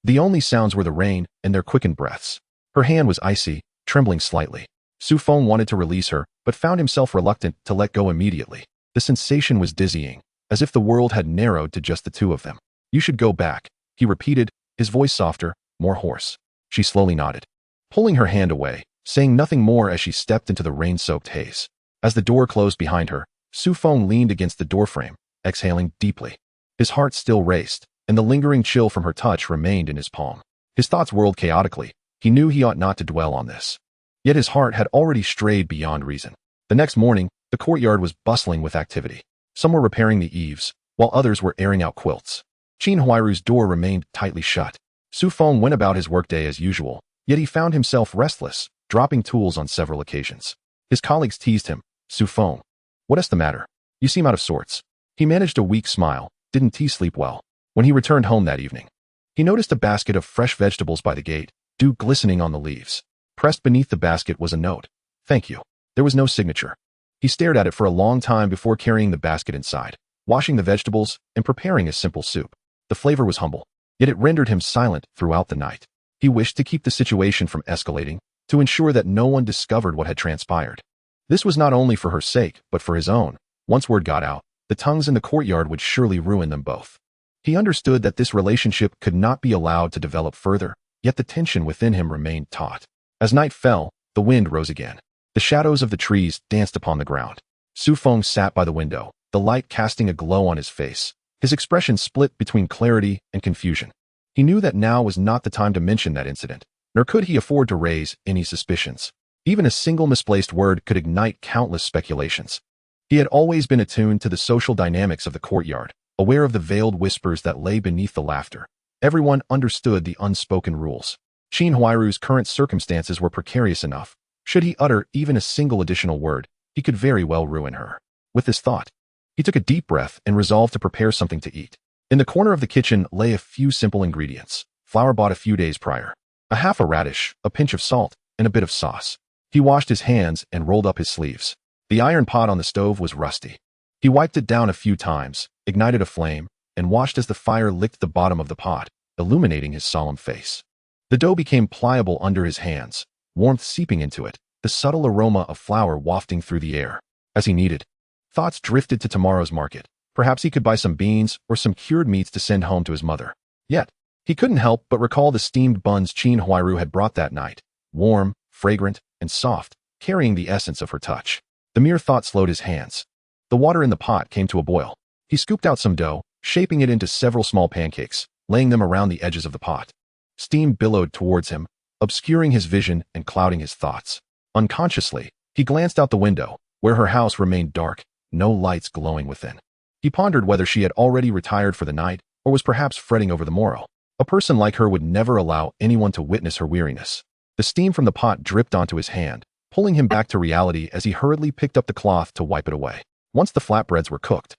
the only sounds were the rain and their quickened breaths. Her hand was icy, trembling slightly. Su Feng wanted to release her, but found himself reluctant to let go immediately. The sensation was dizzying, as if the world had narrowed to just the two of them. "You should go back," he repeated, his voice softer, more hoarse. She slowly nodded, pulling her hand away, saying nothing more as she stepped into the rain-soaked haze. As the door closed behind her, Su Feng leaned against the doorframe, exhaling deeply. His heart still raced, and the lingering chill from her touch remained in his palm. His thoughts whirled chaotically. He knew he ought not to dwell on this. Yet his heart had already strayed beyond reason. The next morning, the courtyard was bustling with activity. Some were repairing the eaves, while others were airing out quilts. Qin Huairu's door remained tightly shut. Su Feng went about his workday as usual, yet he found himself restless, dropping tools on several occasions. His colleagues teased him. "Su Feng, what is the matter? You seem out of sorts." He managed a weak smile. "Didn't tea sleep well?" When he returned home that evening, he noticed a basket of fresh vegetables by the gate, dew glistening on the leaves. Pressed beneath the basket was a note. "Thank you." There was no signature. He stared at it for a long time before carrying the basket inside, washing the vegetables, and preparing a simple soup. The flavor was humble, yet it rendered him silent throughout the night. He wished to keep the situation from escalating, to ensure that no one discovered what had transpired. This was not only for her sake, but for his own. Once word got out, the tongues in the courtyard would surely ruin them both. He understood that this relationship could not be allowed to develop further, yet the tension within him remained taut. As night fell, the wind rose again. The shadows of the trees danced upon the ground. Su Feng sat by the window, the light casting a glow on his face. His expression split between clarity and confusion. He knew that now was not the time to mention that incident, nor could he afford to raise any suspicions. Even a single misplaced word could ignite countless speculations. He had always been attuned to the social dynamics of the courtyard, aware of the veiled whispers that lay beneath the laughter. Everyone understood the unspoken rules. Qin Huairu's current circumstances were precarious enough. Should he utter even a single additional word, he could very well ruin her. With this thought, he took a deep breath and resolved to prepare something to eat. In the corner of the kitchen lay a few simple ingredients. Flour bought a few days prior, a half a radish, a pinch of salt, and a bit of sauce. He washed his hands and rolled up his sleeves. The iron pot on the stove was rusty. He wiped it down a few times, ignited a flame, and watched as the fire licked the bottom of the pot, illuminating his solemn face. The dough became pliable under his hands, warmth seeping into it, the subtle aroma of flour wafting through the air. As he kneaded, thoughts drifted to tomorrow's market. Perhaps he could buy some beans or some cured meats to send home to his mother. Yet, he couldn't help but recall the steamed buns Qin Huairu had brought that night, warm, fragrant, and soft, carrying the essence of her touch. The mere thought slowed his hands. The water in the pot came to a boil. He scooped out some dough, shaping it into several small pancakes, laying them around the edges of the pot. Steam billowed towards him, obscuring his vision and clouding his thoughts. Unconsciously, he glanced out the window, where her house remained dark, no lights glowing within. He pondered whether she had already retired for the night, or was perhaps fretting over the morrow. A person like her would never allow anyone to witness her weariness. The steam from the pot dripped onto his hand, pulling him back to reality as he hurriedly picked up the cloth to wipe it away. Once the flatbreads were cooked,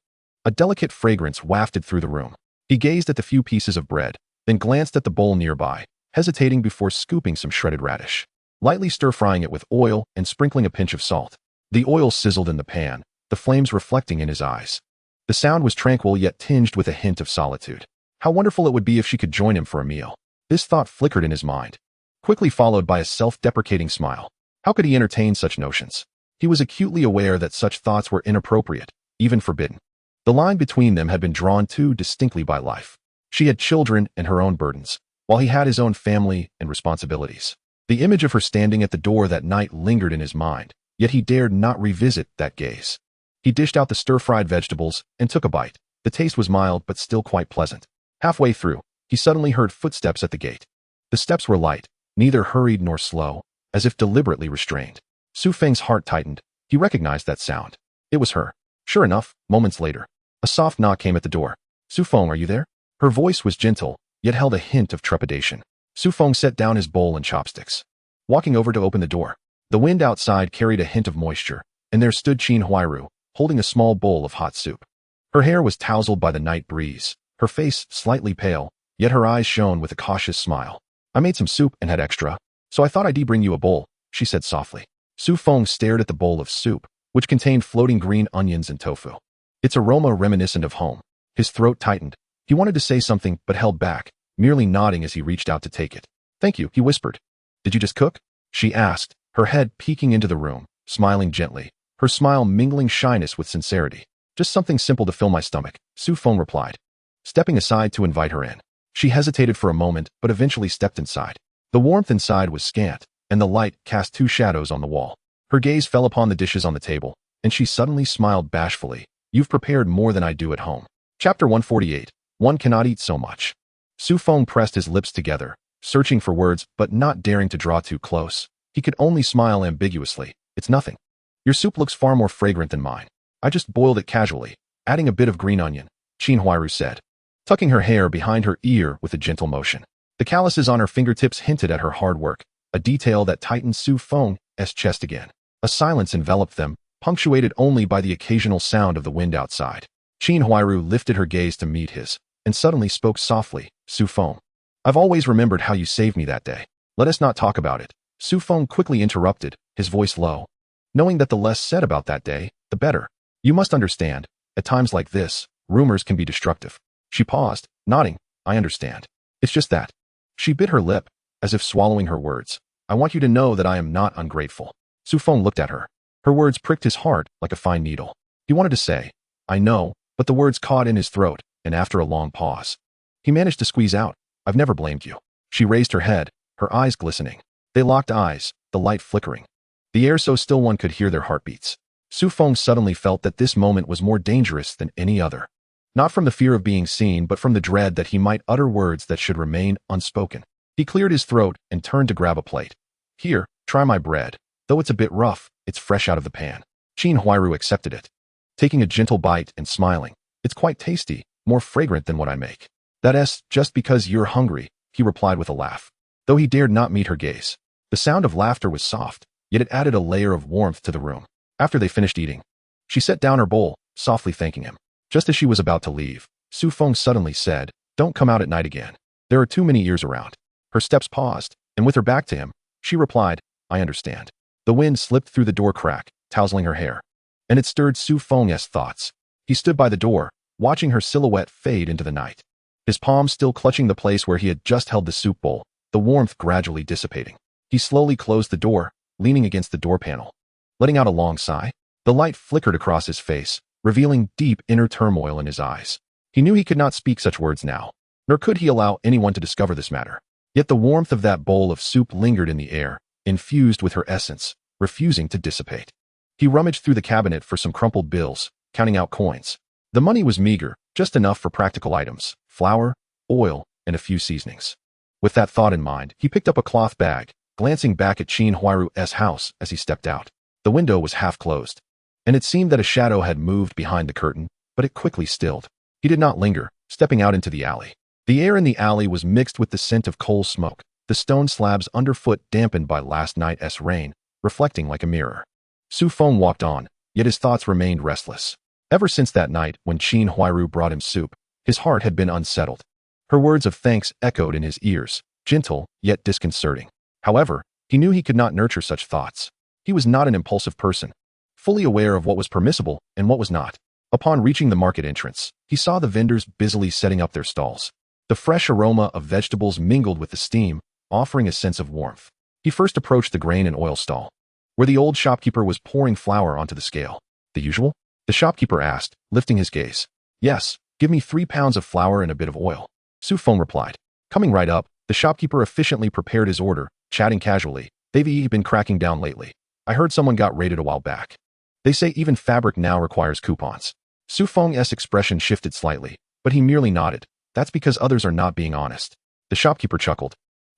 a delicate fragrance wafted through the room. He gazed at the few pieces of bread, then glanced at the bowl nearby, hesitating before scooping some shredded radish. Lightly stir-frying it with oil and sprinkling a pinch of salt. The oil sizzled in the pan, the flames reflecting in his eyes. The sound was tranquil yet tinged with a hint of solitude. How wonderful it would be if she could join him for a meal. This thought flickered in his mind, quickly followed by a self-deprecating smile. How could he entertain such notions? He was acutely aware that such thoughts were inappropriate, even forbidden. The line between them had been drawn too distinctly by life. She had children and her own burdens, while he had his own family and responsibilities. The image of her standing at the door that night lingered in his mind, yet he dared not revisit that gaze. He dished out the stir-fried vegetables and took a bite. The taste was mild but still quite pleasant. Halfway through, he suddenly heard footsteps at the gate. The steps were light, neither hurried nor slow, as if deliberately restrained. Su Feng's heart tightened. He recognized that sound. It was her. Sure enough, moments later, a soft knock came at the door. "Su Feng, are you there?" Her voice was gentle, yet held a hint of trepidation. Su Feng set down his bowl and chopsticks. Walking over to open the door, the wind outside carried a hint of moisture, and there stood Qin Huairu, holding a small bowl of hot soup. Her hair was tousled by the night breeze, her face slightly pale, yet her eyes shone with a cautious smile. "I made some soup and had extra, so I thought I'd bring you a bowl," she said softly. Su Feng stared at the bowl of soup, which contained floating green onions and tofu. Its aroma reminiscent of home. His throat tightened. He wanted to say something but held back, merely nodding as he reached out to take it. "Thank you," he whispered. "Did you just cook?" she asked, her head peeking into the room, smiling gently, her smile mingling shyness with sincerity. "Just something simple to fill my stomach," Su Feng replied, stepping aside to invite her in. She hesitated for a moment but eventually stepped inside. The warmth inside was scant, and the light cast two shadows on the wall. Her gaze fell upon the dishes on the table, and she suddenly smiled bashfully. "You've prepared more than I do at home." Chapter 148. One cannot eat so much. Su Feng pressed his lips together, searching for words but not daring to draw too close. He could only smile ambiguously. "It's nothing. Your soup looks far more fragrant than mine. I just boiled it casually, adding a bit of green onion," Qin Huairu said, tucking her hair behind her ear with a gentle motion. The calluses on her fingertips hinted at her hard work, a detail that tightened Su Feng's chest again. A silence enveloped them, punctuated only by the occasional sound of the wind outside. Qin Huairu lifted her gaze to meet his, and suddenly spoke softly. "Su Feng, I've always remembered how you saved me that day. Let us not talk about it." Su Feng quickly interrupted, his voice low, knowing that the less said about that day, the better. "You must understand, at times like this, rumors can be destructive." She paused, nodding. "I understand. It's just that." She bit her lip, as if swallowing her words. "I want you to know that I am not ungrateful." Su Feng looked at her. Her words pricked his heart like a fine needle. He wanted to say, "I know," but the words caught in his throat, and after a long pause, he managed to squeeze out, "I've never blamed you." She raised her head, her eyes glistening. They locked eyes, the light flickering. The air so still one could hear their heartbeats. Su Feng suddenly felt that this moment was more dangerous than any other. Not from the fear of being seen, but from the dread that he might utter words that should remain unspoken. He cleared his throat and turned to grab a plate. "Here, try my bread. Though it's a bit rough, it's fresh out of the pan." Qin Huairu accepted it, taking a gentle bite and smiling. "It's quite tasty, more fragrant than what I make." "That's just because you're hungry," he replied with a laugh, though he dared not meet her gaze. The sound of laughter was soft, yet it added a layer of warmth to the room. After they finished eating, she set down her bowl, softly thanking him. Just as she was about to leave, Su Feng suddenly said, "Don't come out at night again. There are too many ears around." Her steps paused, and with her back to him, she replied, "I understand." The wind slipped through the door crack, tousling her hair, and it stirred Su Feng's thoughts. He stood by the door, watching her silhouette fade into the night. His palm still clutching the place where he had just held the soup bowl, the warmth gradually dissipating. He slowly closed the door, leaning against the door panel. Letting out a long sigh, the light flickered across his face, revealing deep inner turmoil in his eyes. He knew he could not speak such words now, nor could he allow anyone to discover this matter. Yet the warmth of that bowl of soup lingered in the air, infused with her essence, refusing to dissipate. He rummaged through the cabinet for some crumpled bills, counting out coins. The money was meager, just enough for practical items, flour, oil, and a few seasonings. With that thought in mind, he picked up a cloth bag, glancing back at Qin Huairu's house as he stepped out. The window was half closed, and it seemed that a shadow had moved behind the curtain, but it quickly stilled. He did not linger, stepping out into the alley. The air in the alley was mixed with the scent of coal smoke, the stone slabs underfoot dampened by last night's rain, reflecting like a mirror. Su Feng walked on, yet his thoughts remained restless. Ever since that night when Qin Huairu brought him soup, his heart had been unsettled. Her words of thanks echoed in his ears, gentle yet disconcerting. However, he knew he could not nurture such thoughts. He was not an impulsive person, fully aware of what was permissible and what was not. Upon reaching the market entrance, he saw the vendors busily setting up their stalls. The fresh aroma of vegetables mingled with the steam, offering a sense of warmth. He first approached the grain and oil stall, where the old shopkeeper was pouring flour onto the scale. The usual? The shopkeeper asked, lifting his gaze. Yes, give me 3 pounds of flour and a bit of oil. Su Feng replied. Coming right up, the shopkeeper efficiently prepared his order, chatting casually. They've been cracking down lately. I heard someone got raided a while back. They say even fabric now requires coupons. Su Feng's expression shifted slightly, but he merely nodded. That's because others are not being honest. The shopkeeper chuckled,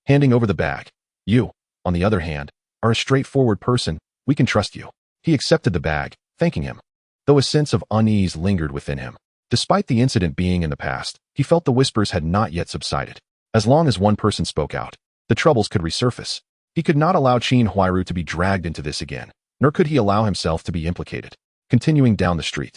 handing over the bag. You, on the other hand, are a straightforward person. We can trust you. He accepted the bag, thanking him, though a sense of unease lingered within him. Despite the incident being in the past, he felt the whispers had not yet subsided. As long as one person spoke out, the troubles could resurface. He could not allow Qin Huairu to be dragged into this again, nor could he allow himself to be implicated. Continuing down the street,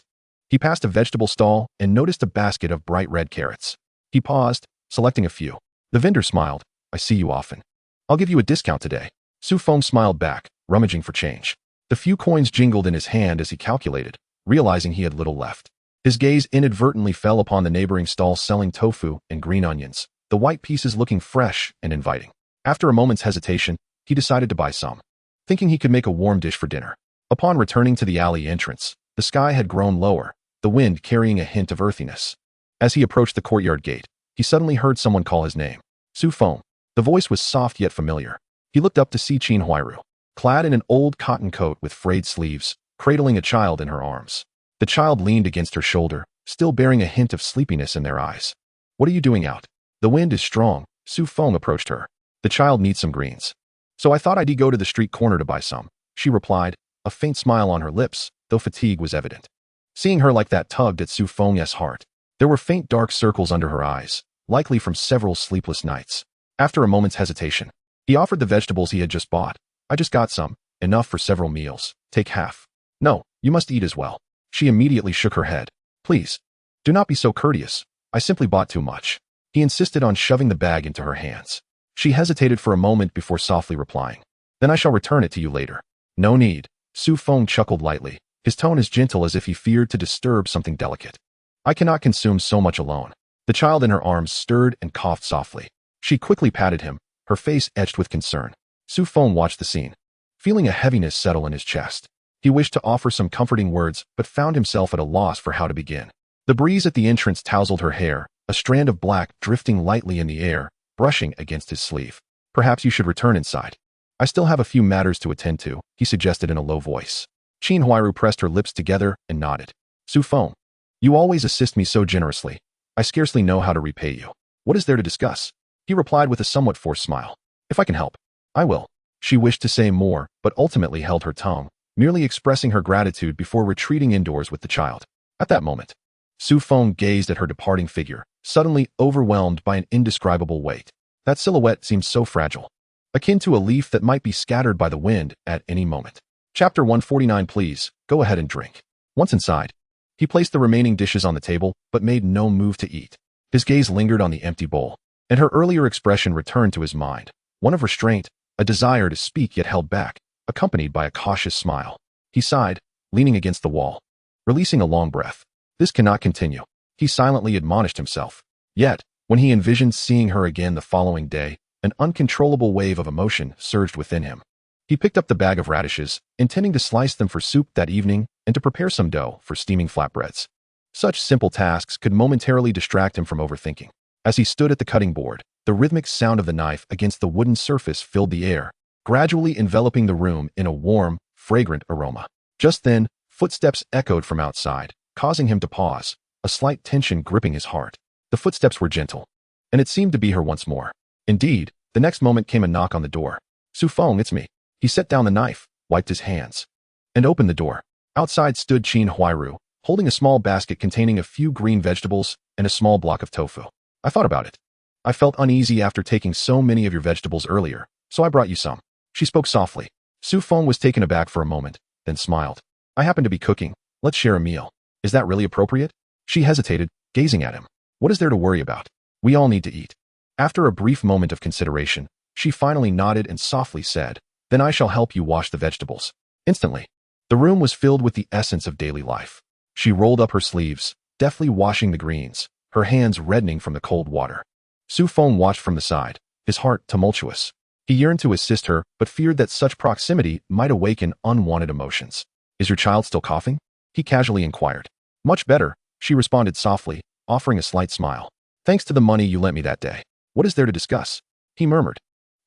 he passed a vegetable stall and noticed a basket of bright red carrots. He paused, selecting a few. The vendor smiled. I see you often. I'll give you a discount today. Su Feng smiled back, rummaging for change. The few coins jingled in his hand as he calculated, realizing he had little left. His gaze inadvertently fell upon the neighboring stall selling tofu and green onions, the white pieces looking fresh and inviting. After a moment's hesitation, he decided to buy some, thinking he could make a warm dish for dinner. Upon returning to the alley entrance, the sky had grown lower, the wind carrying a hint of earthiness. As he approached the courtyard gate, he suddenly heard someone call his name. Su Feng. The voice was soft yet familiar. He looked up to see Qin Huairu, clad in an old cotton coat with frayed sleeves, cradling a child in her arms. The child leaned against her shoulder, still bearing a hint of sleepiness in their eyes. What are you doing out? The wind is strong. Su Feng approached her. The child needs some greens. So I thought I'd go to the street corner to buy some, she replied, a faint smile on her lips, though fatigue was evident. Seeing her like that tugged at Su Feng's heart. There were faint dark circles under her eyes, likely from several sleepless nights. After a moment's hesitation, he offered the vegetables he had just bought. I just got some, enough for several meals. Take half. No, you must eat as well. She immediately shook her head. Please, do not be so courteous. I simply bought too much. He insisted on shoving the bag into her hands. She hesitated for a moment before softly replying. Then I shall return it to you later. No need. Su Feng chuckled lightly, his tone as gentle as if he feared to disturb something delicate. I cannot consume so much alone. The child in her arms stirred and coughed softly. She quickly patted him, her face etched with concern. Su Feng watched the scene, feeling a heaviness settle in his chest. He wished to offer some comforting words, but found himself at a loss for how to begin. The breeze at the entrance tousled her hair, a strand of black drifting lightly in the air, brushing against his sleeve. Perhaps you should return inside. I still have a few matters to attend to, he suggested in a low voice. Qin Huairu pressed her lips together and nodded. Su Feng, you always assist me so generously. I scarcely know how to repay you. What is there to discuss? He replied with a somewhat forced smile. If I can help, I will. She wished to say more, but ultimately held her tongue, merely expressing her gratitude before retreating indoors with the child. At that moment, Su Feng gazed at her departing figure, suddenly overwhelmed by an indescribable weight. That silhouette seemed so fragile, akin to a leaf that might be scattered by the wind at any moment. Chapter 149. Please, go ahead and drink. Once inside, he placed the remaining dishes on the table, but made no move to eat. His gaze lingered on the empty bowl, and her earlier expression returned to his mind, one of restraint, a desire to speak yet held back, accompanied by a cautious smile. He sighed, leaning against the wall, releasing a long breath. This cannot continue, he silently admonished himself. Yet, when he envisioned seeing her again the following day, an uncontrollable wave of emotion surged within him. He picked up the bag of radishes, intending to slice them for soup that evening and to prepare some dough for steaming flatbreads. Such simple tasks could momentarily distract him from overthinking. As he stood at the cutting board, the rhythmic sound of the knife against the wooden surface filled the air, gradually enveloping the room in a warm, fragrant aroma. Just then, footsteps echoed from outside, causing him to pause, a slight tension gripping his heart. The footsteps were gentle, and it seemed to be her once more. Indeed, the next moment came a knock on the door. Feng, it's me. He set down the knife, wiped his hands, and opened the door. Outside stood Qin Huairu, holding a small basket containing a few green vegetables and a small block of tofu. I thought about it. I felt uneasy after taking so many of your vegetables earlier, so I brought you some. She spoke softly. Feng was taken aback for a moment, then smiled. I happen to be cooking. Let's share a meal. Is that really appropriate? She hesitated, gazing at him. What is there to worry about? We all need to eat. After a brief moment of consideration, she finally nodded and softly said, Then I shall help you wash the vegetables. Instantly, the room was filled with the essence of daily life. She rolled up her sleeves, deftly washing the greens, her hands reddening from the cold water. Feng watched from the side, his heart tumultuous. He yearned to assist her, but feared that such proximity might awaken unwanted emotions. Is your child still coughing? He casually inquired. Much better, she responded softly, offering a slight smile. Thanks to the money you lent me that day. What is there to discuss? He murmured.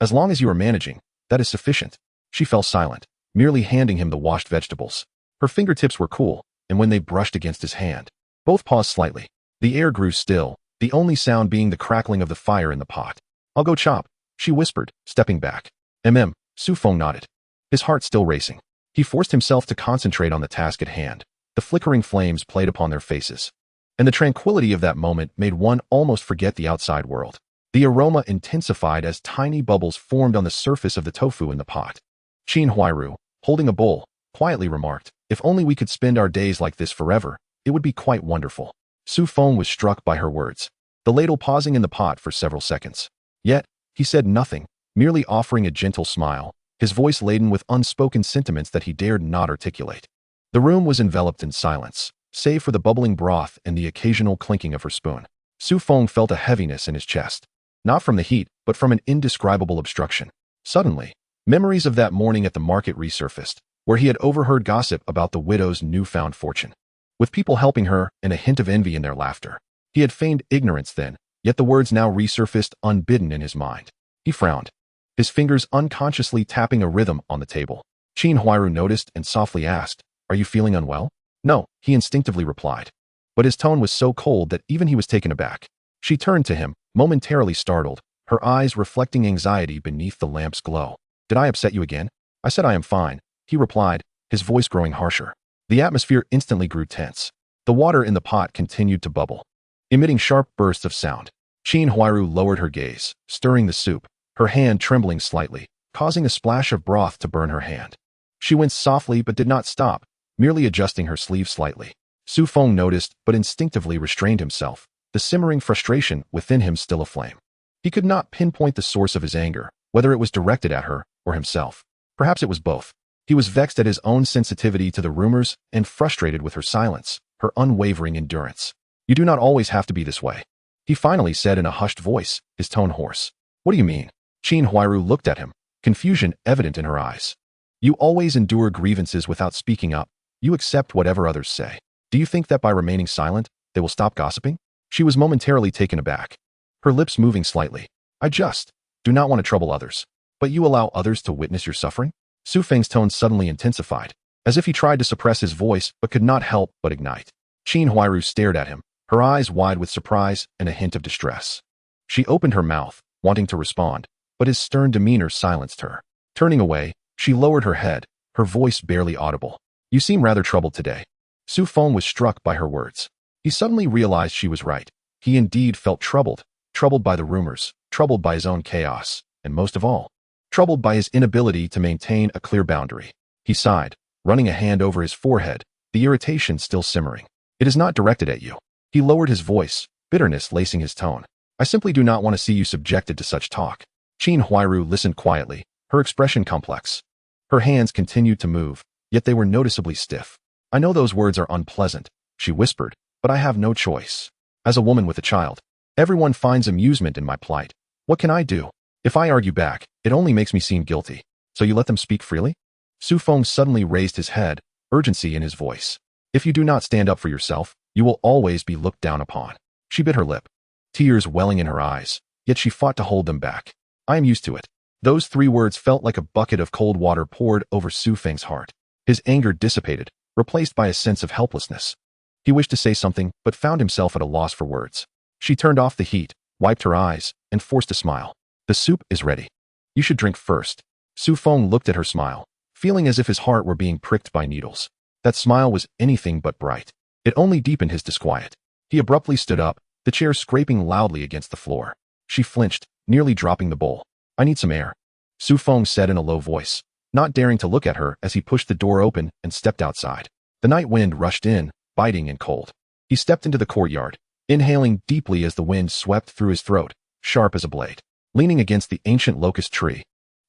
As long as you are managing, that is sufficient. She fell silent, merely handing him the washed vegetables. Her fingertips were cool, and when they brushed against his hand, both paused slightly. The air grew still, the only sound being the crackling of the fire in the pot. I'll go chop, she whispered, stepping back. Feng nodded, his heart still racing. He forced himself to concentrate on the task at hand. The flickering flames played upon their faces, and the tranquility of that moment made one almost forget the outside world. The aroma intensified as tiny bubbles formed on the surface of the tofu in the pot. Qin Huairu, holding a bowl, quietly remarked, If only we could spend our days like this forever, it would be quite wonderful. Feng was struck by her words, the ladle pausing in the pot for several seconds. Yet, he said nothing, merely offering a gentle smile, his voice laden with unspoken sentiments that he dared not articulate. The room was enveloped in silence, save for the bubbling broth and the occasional clinking of her spoon. Feng felt a heaviness in his chest. Not from the heat, but from an indescribable obstruction. Suddenly, memories of that morning at the market resurfaced, where he had overheard gossip about the widow's newfound fortune. With people helping her and a hint of envy in their laughter. He had feigned ignorance then, yet the words now resurfaced unbidden in his mind. He frowned, his fingers unconsciously tapping a rhythm on the table. Qin Huairu noticed and softly asked, Are you feeling unwell? No, he instinctively replied. But his tone was so cold that even he was taken aback. She turned to him, momentarily startled, her eyes reflecting anxiety beneath the lamp's glow. Did I upset you again? I said I am fine, he replied, his voice growing harsher. The atmosphere instantly grew tense. The water in the pot continued to bubble, emitting sharp bursts of sound. Qin Huairu lowered her gaze, stirring the soup, her hand trembling slightly, causing a splash of broth to burn her hand. She winced softly but did not stop, merely adjusting her sleeve slightly. Feng noticed but instinctively restrained himself, the simmering frustration within him still aflame. He could not pinpoint the source of his anger, whether it was directed at her or himself. Perhaps it was both. He was vexed at his own sensitivity to the rumors and frustrated with her silence, her unwavering endurance. You do not always have to be this way, he finally said in a hushed voice, his tone hoarse. What do you mean? Qin Huairu looked at him, confusion evident in her eyes. You always endure grievances without speaking up. You accept whatever others say. Do you think that by remaining silent, they will stop gossiping? She was momentarily taken aback, her lips moving slightly. I just do not want to trouble others. But you allow others to witness your suffering? Feng's tone suddenly intensified, as if he tried to suppress his voice but could not help but ignite. Qin Huairu stared at him, her eyes wide with surprise and a hint of distress. She opened her mouth, wanting to respond, but his stern demeanor silenced her. Turning away, she lowered her head, her voice barely audible. You seem rather troubled today. Feng was struck by her words. He suddenly realized she was right. He indeed felt troubled, troubled by the rumors, troubled by his own chaos, and most of all, troubled by his inability to maintain a clear boundary. He sighed, running a hand over his forehead, the irritation still simmering. It is not directed at you. He lowered his voice, bitterness lacing his tone. I simply do not want to see you subjected to such talk. Qin Huairu listened quietly, her expression complex. Her hands continued to move, yet they were noticeably stiff. I know those words are unpleasant, she whispered, but I have no choice. As a woman with a child, everyone finds amusement in my plight. What can I do? If I argue back, it only makes me seem guilty. So you let them speak freely? Feng suddenly raised his head, urgency in his voice. If you do not stand up for yourself, you will always be looked down upon. She bit her lip, tears welling in her eyes, yet she fought to hold them back. I am used to it. Those 3 words felt like a bucket of cold water poured over Feng's heart. His anger dissipated, replaced by a sense of helplessness. He wished to say something, but found himself at a loss for words. She turned off the heat, wiped her eyes, and forced a smile. The soup is ready. You should drink first. Feng looked at her smile, feeling as if his heart were being pricked by needles. That smile was anything but bright. It only deepened his disquiet. He abruptly stood up, the chair scraping loudly against the floor. She flinched, nearly dropping the bowl. I need some air. Feng said in a low voice, not daring to look at her as he pushed the door open and stepped outside. The night wind rushed in, biting and cold. He stepped into the courtyard, inhaling deeply as the wind swept through his throat, sharp as a blade. Leaning against the ancient locust tree,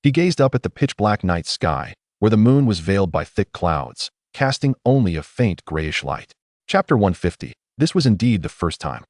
he gazed up at the pitch-black night sky, where the moon was veiled by thick clouds, casting only a faint grayish light. Chapter 150. This was indeed the first time.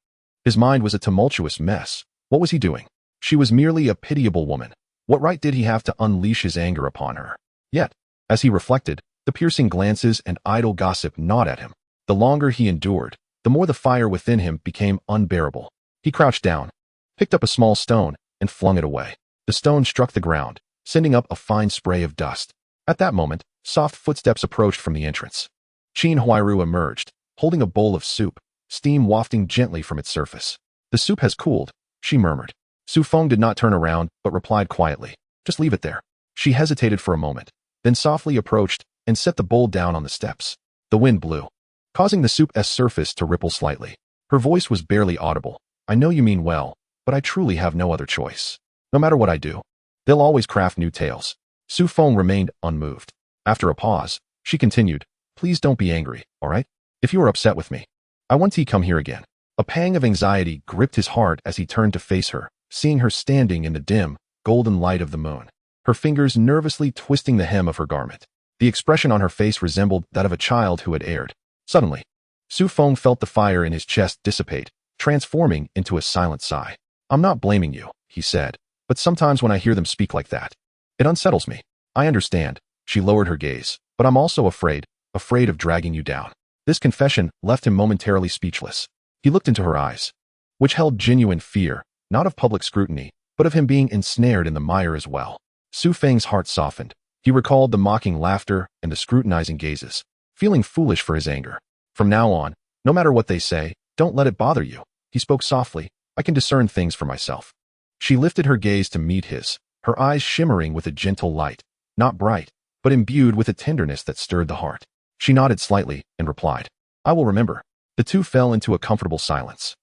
His mind was a tumultuous mess. What was he doing? She was merely a pitiable woman. What right did he have to unleash his anger upon her? Yet, as he reflected, the piercing glances and idle gossip gnawed at him. The longer he endured, the more the fire within him became unbearable. He crouched down, picked up a small stone, and flung it away. The stone struck the ground, sending up a fine spray of dust. At that moment, soft footsteps approached from the entrance. Qin Huairu emerged, holding a bowl of soup, steam wafting gently from its surface. The soup has cooled, she murmured. Feng did not turn around, but replied quietly, just leave it there. She hesitated for a moment, then softly approached and set the bowl down on the steps. The wind blew, causing the soup's surface to ripple slightly. Her voice was barely audible. I know you mean well, but I truly have no other choice. No matter what I do, they'll always craft new tales. Feng remained unmoved. After a pause, she continued, please don't be angry, all right? If you are upset with me, I want to come here again. A pang of anxiety gripped his heart as he turned to face her, seeing her standing in the dim, golden light of the moon, her fingers nervously twisting the hem of her garment. The expression on her face resembled that of a child who had erred. Suddenly, Feng felt the fire in his chest dissipate, transforming into a silent sigh. I'm not blaming you, he said, but sometimes when I hear them speak like that, it unsettles me. I understand. She lowered her gaze, but I'm also afraid of dragging you down. This confession left him momentarily speechless. He looked into her eyes, which held genuine fear, not of public scrutiny, but of him being ensnared in the mire as well. Feng's heart softened. He recalled the mocking laughter and the scrutinizing gazes, feeling foolish for his anger. From now on, no matter what they say, don't let it bother you. He spoke softly. I can discern things for myself. She lifted her gaze to meet his, her eyes shimmering with a gentle light, not bright, but imbued with a tenderness that stirred the heart. She nodded slightly and replied, I will remember. The two fell into a comfortable silence,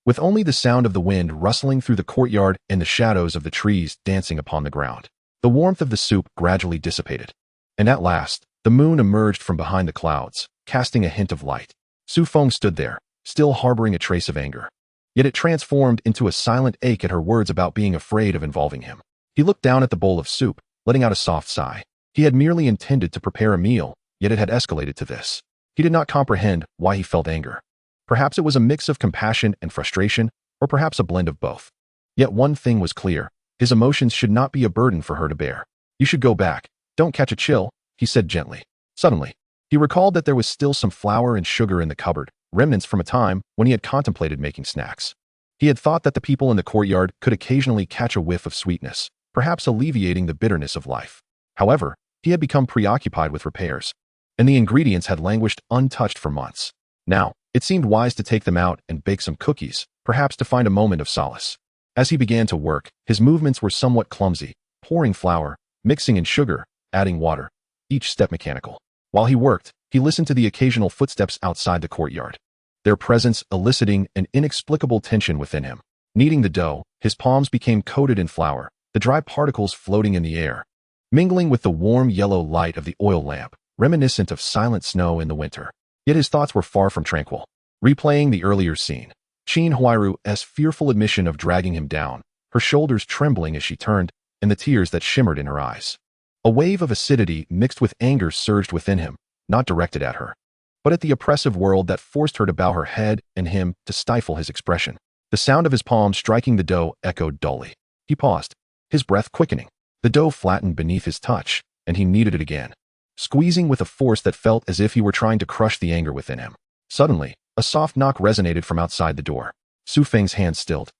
with only the sound of the wind rustling through the courtyard and the shadows of the trees dancing upon the ground. The warmth of the soup gradually dissipated, and at last, the moon emerged from behind the clouds, casting a hint of light. Feng stood there, still harboring a trace of anger. Yet it transformed into a silent ache at her words about being afraid of involving him. He looked down at the bowl of soup, letting out a soft sigh. He had merely intended to prepare a meal, yet it had escalated to this. He did not comprehend why he felt anger. Perhaps it was a mix of compassion and frustration, or perhaps a blend of both. Yet one thing was clear. His emotions should not be a burden for her to bear. You should go back. Don't catch a chill, he said gently. Suddenly, he recalled that there was still some flour and sugar in the cupboard, remnants from a time when he had contemplated making snacks. He had thought that the people in the courtyard could occasionally catch a whiff of sweetness, perhaps alleviating the bitterness of life. However, he had become preoccupied with repairs, and the ingredients had languished untouched for months. Now, it seemed wise to take them out and bake some cookies, perhaps to find a moment of solace. As he began to work, his movements were somewhat clumsy, pouring flour, mixing in sugar, adding water, each step mechanical. While he worked, he listened to the occasional footsteps outside the courtyard, their presence eliciting an inexplicable tension within him. Kneading the dough, his palms became coated in flour, the dry particles floating in the air, mingling with the warm yellow light of the oil lamp, reminiscent of silent snow in the winter. Yet his thoughts were far from tranquil. Replaying the earlier scene, Qin Huairu's fearful admission of dragging him down, her shoulders trembling as she turned, and the tears that shimmered in her eyes. A wave of acidity mixed with anger surged within him, not directed at her, but at the oppressive world that forced her to bow her head and him to stifle his expression. The sound of his palms striking the dough echoed dully. He paused, his breath quickening. The dough flattened beneath his touch, and he kneaded it again, squeezing with a force that felt as if he were trying to crush the anger within him. Suddenly, a soft knock resonated from outside the door. Feng's hand stilled,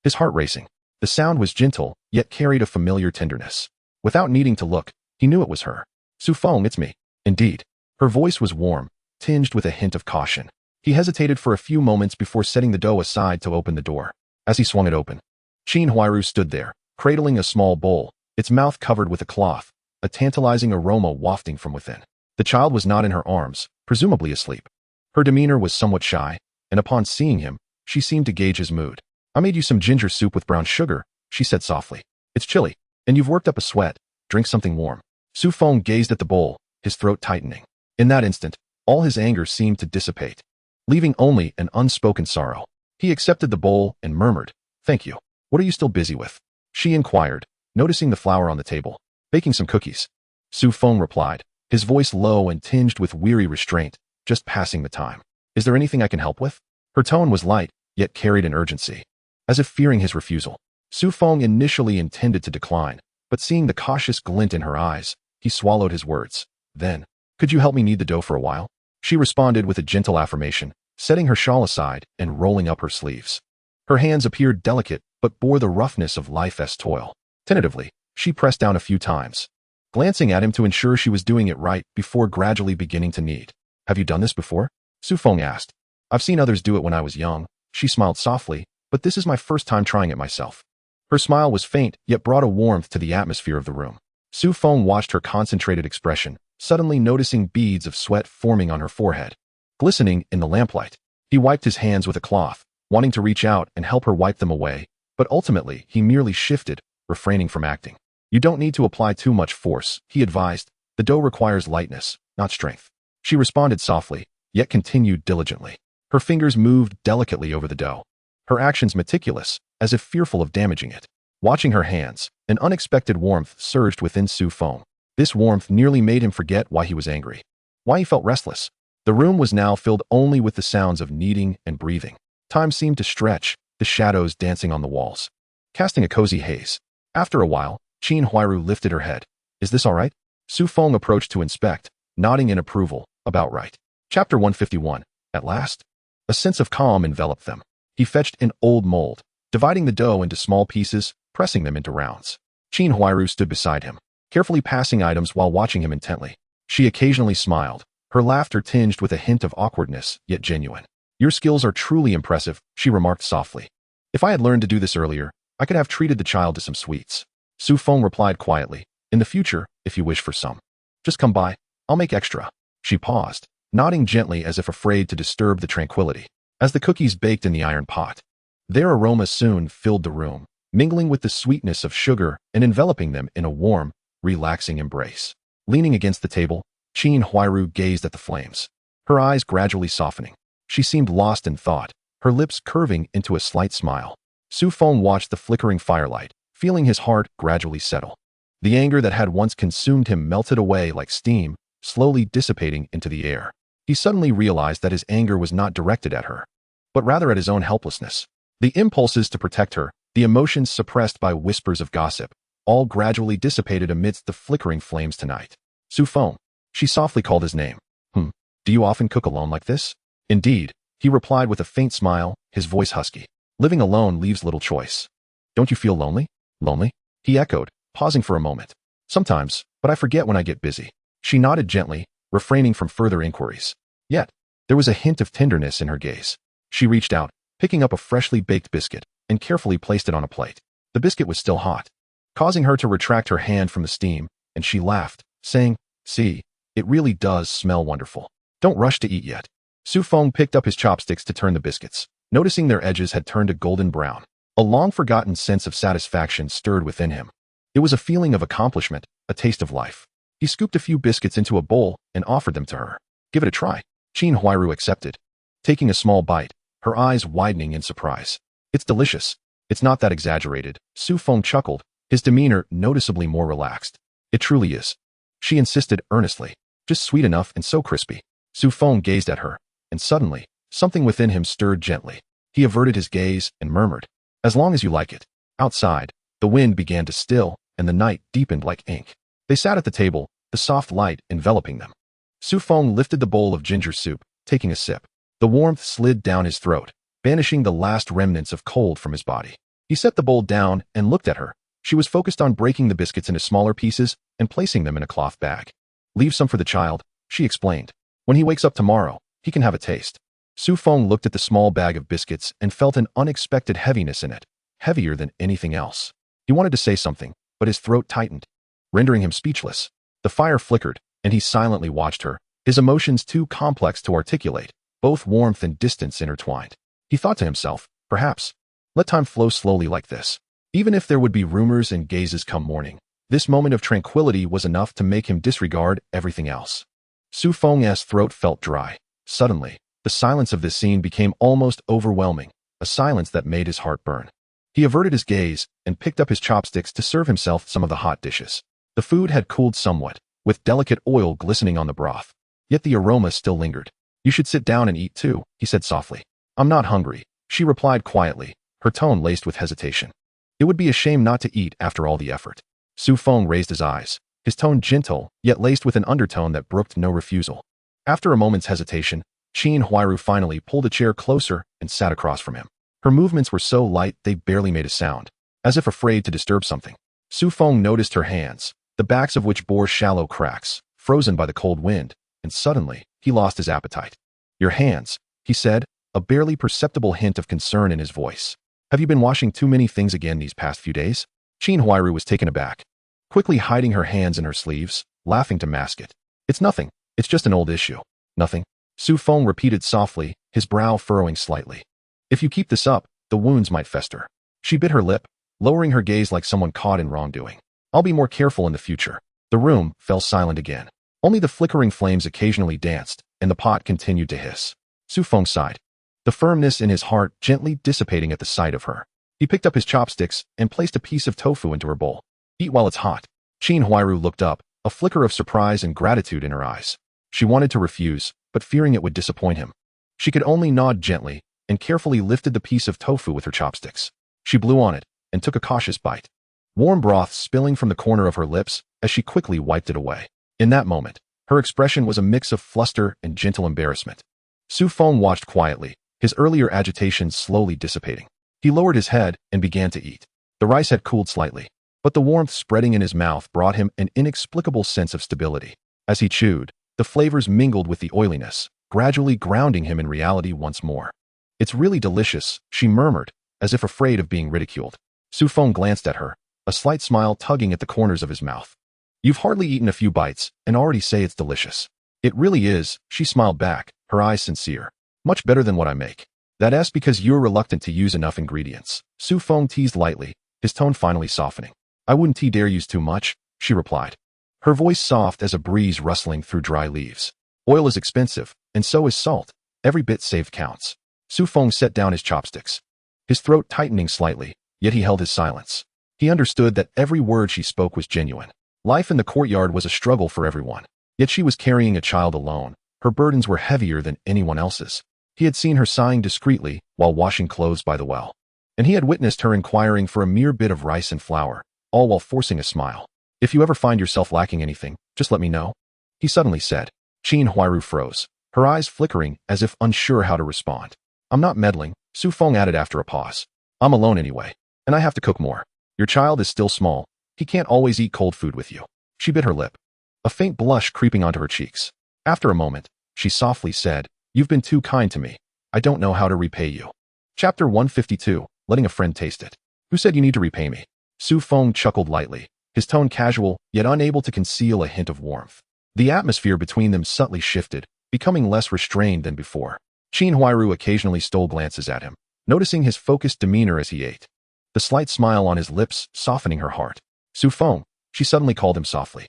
his heart racing. The sound was gentle, yet carried a familiar tenderness. Without needing to look, he knew it was her. Feng, it's me. Indeed. Her voice was warm, tinged with a hint of caution. He hesitated for a few moments before setting the dough aside to open the door. As he swung it open, Qin Huairu stood there, cradling a small bowl, its mouth covered with a cloth, a tantalizing aroma wafting from within. The child was not in her arms, presumably asleep. Her demeanor was somewhat shy, and upon seeing him, she seemed to gauge his mood. "I made you some ginger soup with brown sugar," she said softly. "It's chilly, and you've worked up a sweat. Drink something warm." Su Feng gazed at the bowl, his throat tightening. In that instant, all his anger seemed to dissipate, leaving only an unspoken sorrow. He accepted the bowl and murmured, "Thank you. What are you still busy with?" She inquired, noticing the flour on the table. "Baking some cookies." Su Feng replied, his voice low and tinged with weary restraint, "Just passing the time. Is there anything I can help with?" Her tone was light, yet carried an urgency. As if fearing his refusal, Su Feng initially intended to decline, but seeing the cautious glint in her eyes, he swallowed his words. Then, "Could you help me knead the dough for a while?" She responded with a gentle affirmation, setting her shawl aside and rolling up her sleeves. Her hands appeared delicate, but bore the roughness of life's toil. Tentatively, she pressed down a few times, glancing at him to ensure she was doing it right before gradually beginning to knead. "Have you done this before?" Su Feng asked. "I've seen others do it when I was young," she smiled softly, "but this is my first time trying it myself." Her smile was faint, yet brought a warmth to the atmosphere of the room. Su Feng watched her concentrated expression, suddenly noticing beads of sweat forming on her forehead, glistening in the lamplight. He wiped his hands with a cloth, wanting to reach out and help her wipe them away, but ultimately he merely shifted, refraining from acting. "You don't need to apply too much force," he advised. "The dough requires lightness, not strength." She responded softly, yet continued diligently. Her fingers moved delicately over the dough, her actions meticulous, as if fearful of damaging it. Watching her hands, an unexpected warmth surged within Su Feng. This warmth nearly made him forget why he was angry, why he felt restless. The room was now filled only with the sounds of kneading and breathing. Time seemed to stretch, the shadows dancing on the walls, casting a cozy haze. After a while, Qin Huairu lifted her head. "Is this all right?" Su Feng approached to inspect, nodding in approval. "About right." Chapter 151. At last, a sense of calm enveloped them. He fetched an old mold, dividing the dough into small pieces, pressing them into rounds. Qin Huairu stood beside him, carefully passing items while watching him intently. She occasionally smiled, her laughter tinged with a hint of awkwardness, yet genuine. "Your skills are truly impressive," she remarked softly. "If I had learned to do this earlier, I could have treated the child to some sweets." Su Feng replied quietly, "In the future, if you wish for some, just come by. I'll make extra." She paused, nodding gently as if afraid to disturb the tranquility. As the cookies baked in the iron pot, their aroma soon filled the room, mingling with the sweetness of sugar and enveloping them in a warm, relaxing embrace. Leaning against the table, Qin Huairu gazed at the flames, her eyes gradually softening. She seemed lost in thought, her lips curving into a slight smile. Su Feng watched the flickering firelight, feeling his heart gradually settle. The anger that had once consumed him melted away like steam, slowly dissipating into the air. He suddenly realized that his anger was not directed at her, but rather at his own helplessness. The impulses to protect her, the emotions suppressed by whispers of gossip, all gradually dissipated amidst the flickering flames tonight. "Su Feng," she softly called his name. Do you often cook alone like this?" "Indeed," he replied with a faint smile, his voice husky. "Living alone leaves little choice." "Don't you feel lonely?" "Lonely?" he echoed, pausing for a moment. "Sometimes, but I forget when I get busy." She nodded gently, refraining from further inquiries. Yet, there was a hint of tenderness in her gaze. She reached out, picking up a freshly baked biscuit, and carefully placed it on a plate. The biscuit was still hot, causing her to retract her hand from the steam, and she laughed, saying, "See, it really does smell wonderful. Don't rush to eat yet." Su Feng picked up his chopsticks to turn the biscuits, noticing their edges had turned a golden brown. A long-forgotten sense of satisfaction stirred within him. It was a feeling of accomplishment, a taste of life. He scooped a few biscuits into a bowl and offered them to her. "Give it a try." Qin Huairu accepted, taking a small bite, her eyes widening in surprise. "It's delicious." "It's not that exaggerated," Su Feng chuckled, his demeanor noticeably more relaxed. "It truly is," she insisted earnestly. "Just sweet enough and so crispy." Su Feng gazed at her, and suddenly, something within him stirred gently. He averted his gaze and murmured, "As long as you like it." Outside, the wind began to still, and the night deepened like ink. They sat at the table, the soft light enveloping them. Su Feng lifted the bowl of ginger soup, taking a sip. The warmth slid down his throat, banishing the last remnants of cold from his body. He set the bowl down and looked at her. She was focused on breaking the biscuits into smaller pieces and placing them in a cloth bag. "Leave some for the child," she explained. "When he wakes up tomorrow, he can have a taste." Su Feng looked at the small bag of biscuits and felt an unexpected heaviness in it, heavier than anything else. He wanted to say something, but his throat tightened, rendering him speechless. The fire flickered, and he silently watched her, his emotions too complex to articulate, both warmth and distance intertwined. He thought to himself, perhaps, let time flow slowly like this. Even if there would be rumors and gazes come morning, this moment of tranquility was enough to make him disregard everything else. Su Feng's throat felt dry. Suddenly, the silence of this scene became almost overwhelming, a silence that made his heart burn. He averted his gaze and picked up his chopsticks to serve himself some of the hot dishes. The food had cooled somewhat, with delicate oil glistening on the broth. Yet the aroma still lingered. You should sit down and eat too, he said softly. I'm not hungry, she replied quietly, her tone laced with hesitation. It would be a shame not to eat after all the effort. Su Feng raised his eyes, his tone gentle, yet laced with an undertone that brooked no refusal. After a moment's hesitation, Qin Huairu finally pulled a chair closer and sat across from him. Her movements were so light they barely made a sound, as if afraid to disturb something. Su Feng noticed her hands, the backs of which bore shallow cracks, frozen by the cold wind, and suddenly, he lost his appetite. Your hands, he said, a barely perceptible hint of concern in his voice. Have you been washing too many things again these past few days? Qin Huairu was taken aback, quickly hiding her hands in her sleeves, laughing to mask it. It's nothing, it's just an old issue. Nothing? Su Feng repeated softly, his brow furrowing slightly. If you keep this up, the wounds might fester. She bit her lip, lowering her gaze like someone caught in wrongdoing. I'll be more careful in the future. The room fell silent again. Only the flickering flames occasionally danced, and the pot continued to hiss. Su Feng sighed, the firmness in his heart gently dissipating at the sight of her. He picked up his chopsticks and placed a piece of tofu into her bowl. Eat while it's hot. Qin Huairu looked up, a flicker of surprise and gratitude in her eyes. She wanted to refuse, but fearing it would disappoint him. She could only nod gently, and carefully lifted the piece of tofu with her chopsticks. She blew on it, and took a cautious bite. Warm broth spilling from the corner of her lips as she quickly wiped it away. In that moment, her expression was a mix of fluster and gentle embarrassment. Su Feng watched quietly, his earlier agitation slowly dissipating. He lowered his head and began to eat. The rice had cooled slightly, but the warmth spreading in his mouth brought him an inexplicable sense of stability. As he chewed, the flavors mingled with the oiliness, gradually grounding him in reality once more. It's really delicious, she murmured, as if afraid of being ridiculed. Su Feng glanced at her, a slight smile tugging at the corners of his mouth. You've hardly eaten a few bites, and already say it's delicious. It really is, she smiled back, her eyes sincere. Much better than what I make. That's because you're reluctant to use enough ingredients. Su Feng teased lightly, his tone finally softening. I wouldn't dare use too much, she replied. Her voice soft as a breeze rustling through dry leaves. Oil is expensive, and so is salt. Every bit saved counts. Su Feng set down his chopsticks, his throat tightening slightly, yet he held his silence. He understood that every word she spoke was genuine. Life in the courtyard was a struggle for everyone, yet she was carrying a child alone. Her burdens were heavier than anyone else's. He had seen her sighing discreetly while washing clothes by the well, and he had witnessed her inquiring for a mere bit of rice and flour, all while forcing a smile. If you ever find yourself lacking anything, just let me know, he suddenly said. Qin Huairu froze, her eyes flickering as if unsure how to respond. I'm not meddling, Su Feng added after a pause. I'm alone anyway, and I have to cook more. Your child is still small. He can't always eat cold food with you. She bit her lip, a faint blush creeping onto her cheeks. After a moment, she softly said, You've been too kind to me. I don't know how to repay you. Chapter 152, Letting a Friend Taste It. Who said you need to repay me? Su Feng chuckled lightly, his tone casual, yet unable to conceal a hint of warmth. The atmosphere between them subtly shifted, becoming less restrained than before. Qin Huairu occasionally stole glances at him, noticing his focused demeanor as he ate, the slight smile on his lips softening her heart. Su Feng, she suddenly called him softly.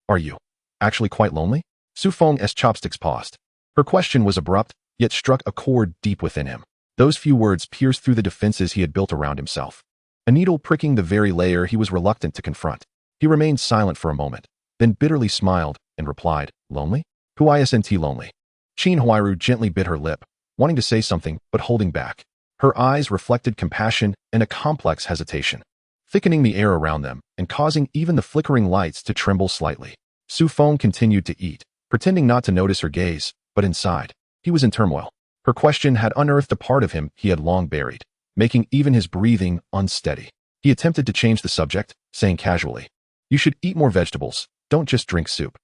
Are you actually quite lonely? Su Feng's chopsticks paused. Her question was abrupt, yet struck a chord deep within him. Those few words pierced through the defenses he had built around himself, a needle pricking the very layer he was reluctant to confront. He remained silent for a moment, then bitterly smiled and replied, Lonely? Who isn't lonely? Qin Huairu gently bit her lip, wanting to say something but holding back. Her eyes reflected compassion and a complex hesitation, thickening the air around them and causing even the flickering lights to tremble slightly. Su Feng continued to eat, pretending not to notice her gaze, but inside, he was in turmoil. Her question had unearthed a part of him he had long buried, making even his breathing unsteady. He attempted to change the subject, saying casually, You should eat more vegetables, don't just drink soup.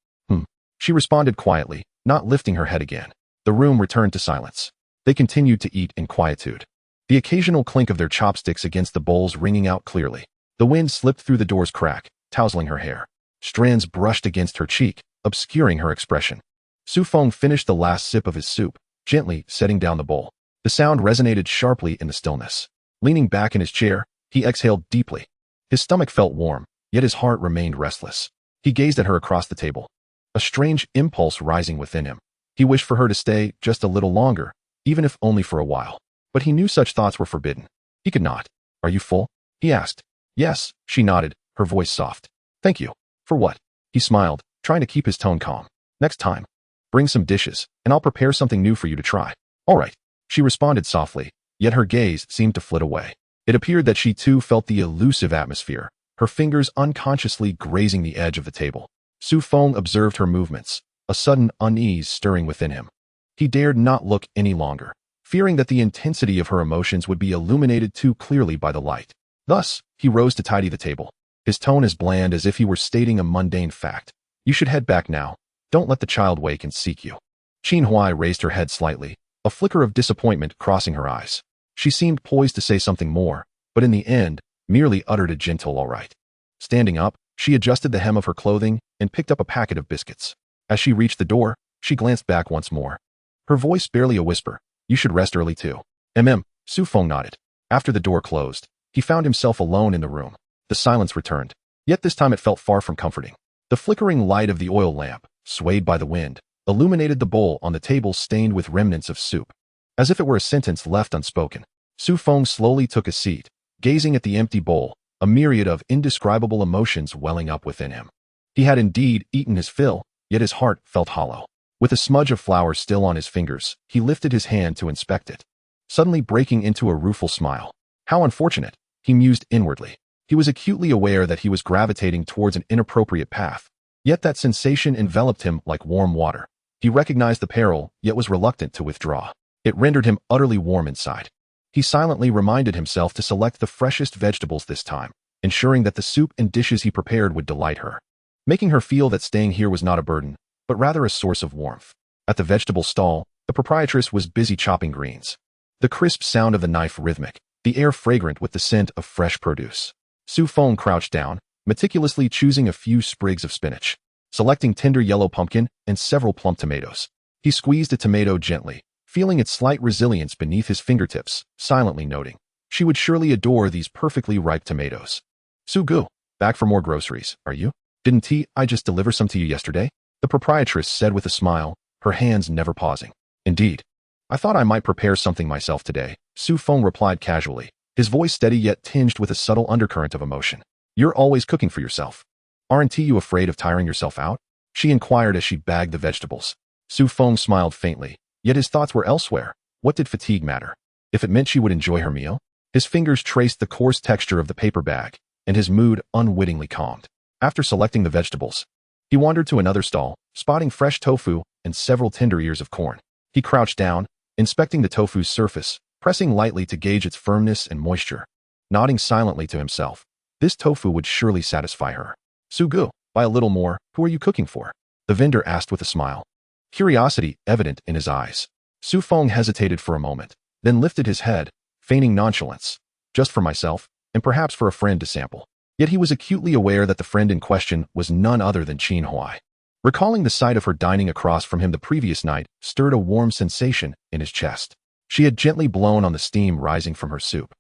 She responded quietly, not lifting her head again. The room returned to silence. They continued to eat in quietude, the occasional clink of their chopsticks against the bowls ringing out clearly. The wind slipped through the door's crack, tousling her hair. Strands brushed against her cheek, obscuring her expression. Feng finished the last sip of his soup, gently setting down the bowl. The sound resonated sharply in the stillness. Leaning back in his chair, he exhaled deeply. His stomach felt warm, yet his heart remained restless. He gazed at her across the table, a strange impulse rising within him. He wished for her to stay just a little longer, even if only for a while. But he knew such thoughts were forbidden. He could not. "Are you full?" he asked. "Yes," she nodded, her voice soft. "Thank you." "For what?" He smiled, trying to keep his tone calm. "Next time, bring some dishes, and I'll prepare something new for you to try." "All right," she responded softly, yet her gaze seemed to flit away. It appeared that she too felt the elusive atmosphere, her fingers unconsciously grazing the edge of the table. Feng observed her movements, a sudden unease stirring within him. He dared not look any longer, fearing that the intensity of her emotions would be illuminated too clearly by the light. Thus, he rose to tidy the table, his tone as bland as if he were stating a mundane fact. "You should head back now. Don't let the child wake and seek you." Qinhuai raised her head slightly, a flicker of disappointment crossing her eyes. She seemed poised to say something more, but in the end, merely uttered a gentle all right. Standing up, she adjusted the hem of her clothing and picked up a packet of biscuits. As she reached the door, she glanced back once more. Her voice barely a whisper. "You should rest early too." Feng nodded. After the door closed, he found himself alone in the room. The silence returned, yet this time it felt far from comforting. The flickering light of the oil lamp, swayed by the wind, illuminated the bowl on the table stained with remnants of soup. As if it were a sentence left unspoken, Feng slowly took a seat, gazing at the empty bowl, a myriad of indescribable emotions welling up within him. He had indeed eaten his fill, yet his heart felt hollow. With a smudge of flour still on his fingers, he lifted his hand to inspect it, suddenly breaking into a rueful smile. How unfortunate, he mused inwardly. He was acutely aware that he was gravitating towards an inappropriate path, yet that sensation enveloped him like warm water. He recognized the peril, yet was reluctant to withdraw. It rendered him utterly warm inside. He silently reminded himself to select the freshest vegetables this time, ensuring that the soup and dishes he prepared would delight her, making her feel that staying here was not a burden, but rather a source of warmth. At the vegetable stall, the proprietress was busy chopping greens. The crisp sound of the knife rhythmic, the air fragrant with the scent of fresh produce. Feng crouched down, meticulously choosing a few sprigs of spinach, selecting tender yellow pumpkin and several plump tomatoes. He squeezed a tomato gently, feeling its slight resilience beneath his fingertips, silently noting, she would surely adore these perfectly ripe tomatoes. "Sugu, back for more groceries, are you? Didn't I just deliver some to you yesterday?" the proprietress said with a smile, her hands never pausing. "Indeed. I thought I might prepare something myself today," Feng replied casually, his voice steady yet tinged with a subtle undercurrent of emotion. "You're always cooking for yourself. Aren't you afraid of tiring yourself out?" she inquired as she bagged the vegetables. Feng smiled faintly, yet his thoughts were elsewhere. What did fatigue matter? If it meant she would enjoy her meal? His fingers traced the coarse texture of the paper bag, and his mood unwittingly calmed. After selecting the vegetables, he wandered to another stall, spotting fresh tofu and several tender ears of corn. He crouched down, inspecting the tofu's surface, pressing lightly to gauge its firmness and moisture. Nodding silently to himself, this tofu would surely satisfy her. "Sugu, buy a little more, who are you cooking for?" the vendor asked with a smile, curiosity evident in his eyes. Feng hesitated for a moment, then lifted his head, feigning nonchalance. "Just for myself, and perhaps for a friend to sample." Yet he was acutely aware that the friend in question was none other than Qinhuai. Recalling the sight of her dining across from him the previous night stirred a warm sensation in his chest. She had gently blown on the steam rising from her soup.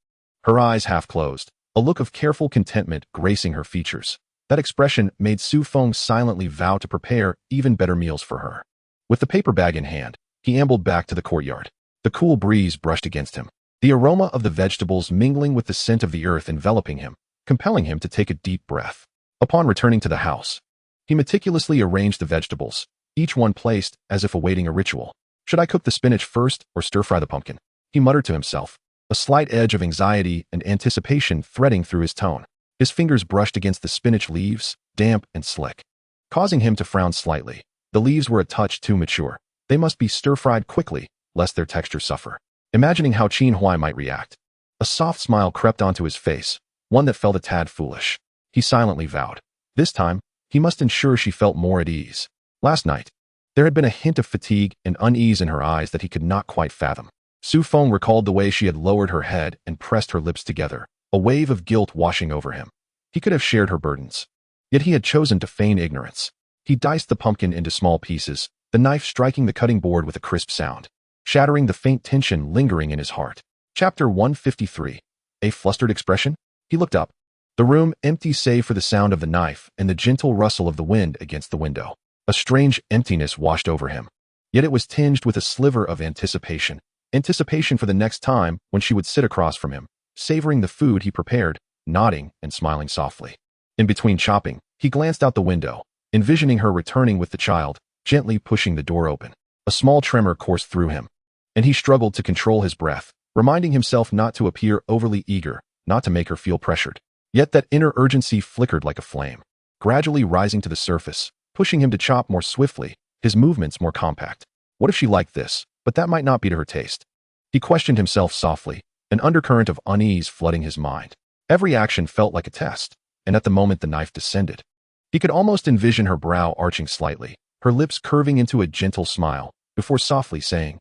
Her eyes half closed, a look of careful contentment gracing her features. That expression made Feng silently vow to prepare even better meals for her. With the paper bag in hand, he ambled back to the courtyard. The cool breeze brushed against him, the aroma of the vegetables mingling with the scent of the earth enveloping him, compelling him to take a deep breath. Upon returning to the house, he meticulously arranged the vegetables, each one placed as if awaiting a ritual. "Should I cook the spinach first or stir-fry the pumpkin?" he muttered to himself, a slight edge of anxiety and anticipation threading through his tone. His fingers brushed against the spinach leaves, damp and slick, causing him to frown slightly. The leaves were a touch too mature. They must be stir-fried quickly, lest their texture suffer. Imagining how Qinhuai might react, a soft smile crept onto his face, one that felt a tad foolish. He silently vowed, this time, he must ensure she felt more at ease. Last night, there had been a hint of fatigue and unease in her eyes that he could not quite fathom. Feng recalled the way she had lowered her head and pressed her lips together, a wave of guilt washing over him. He could have shared her burdens. Yet he had chosen to feign ignorance. He diced the pumpkin into small pieces, the knife striking the cutting board with a crisp sound, shattering the faint tension lingering in his heart. Chapter 153. A flustered expression? He looked up. The room empty save for the sound of the knife and the gentle rustle of the wind against the window. A strange emptiness washed over him. Yet it was tinged with a sliver of anticipation. Anticipation for the next time when she would sit across from him, savoring the food he prepared, nodding and smiling softly. In between chopping, he glanced out the window, envisioning her returning with the child, gently pushing the door open. A small tremor coursed through him, and he struggled to control his breath, reminding himself not to appear overly eager, not to make her feel pressured. Yet that inner urgency flickered like a flame, gradually rising to the surface, pushing him to chop more swiftly, his movements more compact. What if she liked this, but that might not be to her taste? He questioned himself softly, an undercurrent of unease flooding his mind. Every action felt like a test, and at the moment the knife descended, he could almost envision her brow arching slightly, her lips curving into a gentle smile, before softly saying,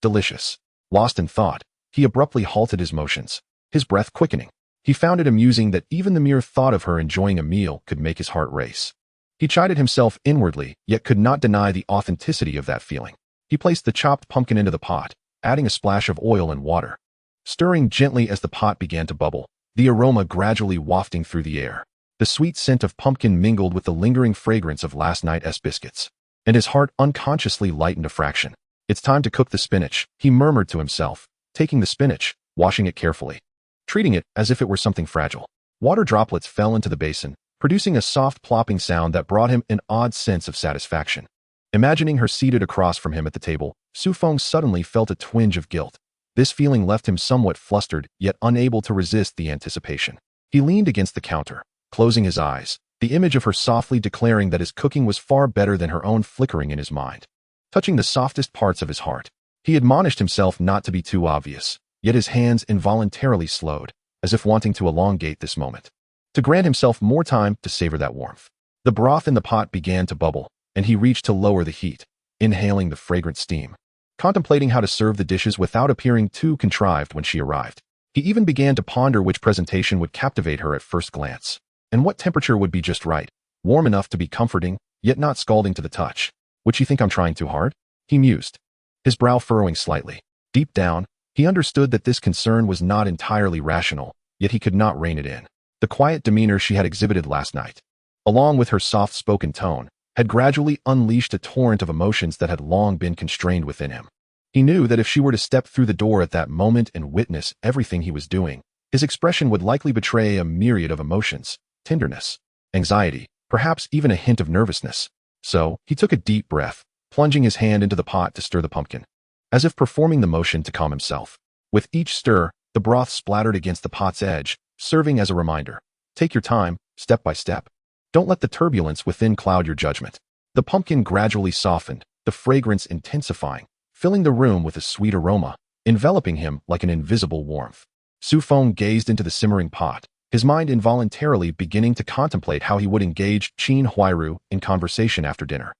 delicious. Lost in thought, he abruptly halted his motions, his breath quickening. He found it amusing that even the mere thought of her enjoying a meal could make his heart race. He chided himself inwardly, yet could not deny the authenticity of that feeling. He placed the chopped pumpkin into the pot, adding a splash of oil and water. Stirring gently as the pot began to bubble, the aroma gradually wafting through the air. The sweet scent of pumpkin mingled with the lingering fragrance of last night's biscuits, and his heart unconsciously lightened a fraction. It's time to cook the spinach, he murmured to himself, taking the spinach, washing it carefully, treating it as if it were something fragile. Water droplets fell into the basin, producing a soft plopping sound that brought him an odd sense of satisfaction. Imagining her seated across from him at the table, Feng suddenly felt a twinge of guilt. This feeling left him somewhat flustered, yet unable to resist the anticipation. He leaned against the counter, closing his eyes, the image of her softly declaring that his cooking was far better than her own flickering in his mind, touching the softest parts of his heart. He admonished himself not to be too obvious, yet his hands involuntarily slowed, as if wanting to elongate this moment, to grant himself more time to savor that warmth. The broth in the pot began to bubble, and he reached to lower the heat, inhaling the fragrant steam, contemplating how to serve the dishes without appearing too contrived when she arrived. He even began to ponder which presentation would captivate her at first glance, and what temperature would be just right, warm enough to be comforting, yet not scalding to the touch. Would she think I'm trying too hard? He mused, his brow furrowing slightly. Deep down, he understood that this concern was not entirely rational, yet he could not rein it in. The quiet demeanor she had exhibited last night, along with her soft-spoken tone, had gradually unleashed a torrent of emotions that had long been constrained within him. He knew that if she were to step through the door at that moment and witness everything he was doing, his expression would likely betray a myriad of emotions, tenderness, anxiety, perhaps even a hint of nervousness. So, he took a deep breath, plunging his hand into the pot to stir the pumpkin, as if performing the motion to calm himself. With each stir, the broth splattered against the pot's edge, serving as a reminder. Take your time, step by step. Don't let the turbulence within cloud your judgment. The pumpkin gradually softened, the fragrance intensifying, filling the room with a sweet aroma, enveloping him like an invisible warmth. Feng gazed into the simmering pot, his mind involuntarily beginning to contemplate how he would engage Qin Huairu in conversation after dinner,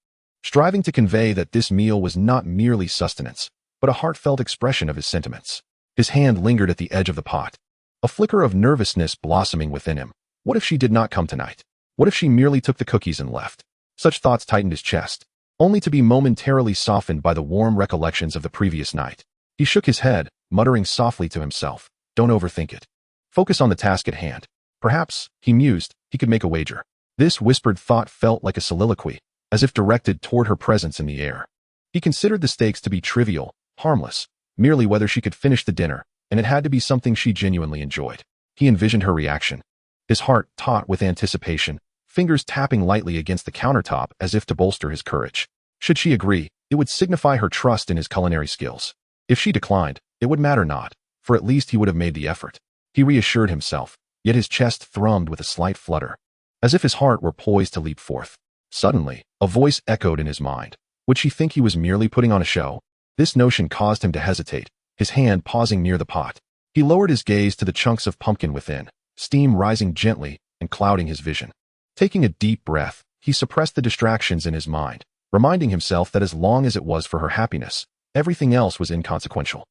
striving to convey that this meal was not merely sustenance, but a heartfelt expression of his sentiments. His hand lingered at the edge of the pot, a flicker of nervousness blossoming within him. What if she did not come tonight? What if she merely took the cookies and left? Such thoughts tightened his chest, only to be momentarily softened by the warm recollections of the previous night. He shook his head, muttering softly to himself, "Don't overthink it. Focus on the task at hand." Perhaps, he mused, he could make a wager. This whispered thought felt like a soliloquy, as if directed toward her presence in the air. He considered the stakes to be trivial, harmless, merely whether she could finish the dinner, and it had to be something she genuinely enjoyed. He envisioned her reaction, his heart taut with anticipation, fingers tapping lightly against the countertop as if to bolster his courage. Should she agree, it would signify her trust in his culinary skills. If she declined, it would matter not, for at least he would have made the effort. He reassured himself, yet his chest thrummed with a slight flutter, as if his heart were poised to leap forth. Suddenly, a voice echoed in his mind. Would she think he was merely putting on a show? This notion caused him to hesitate, his hand pausing near the pot. He lowered his gaze to the chunks of pumpkin within, steam rising gently and clouding his vision. Taking a deep breath, he suppressed the distractions in his mind, reminding himself that as long as it was for her happiness, everything else was inconsequential.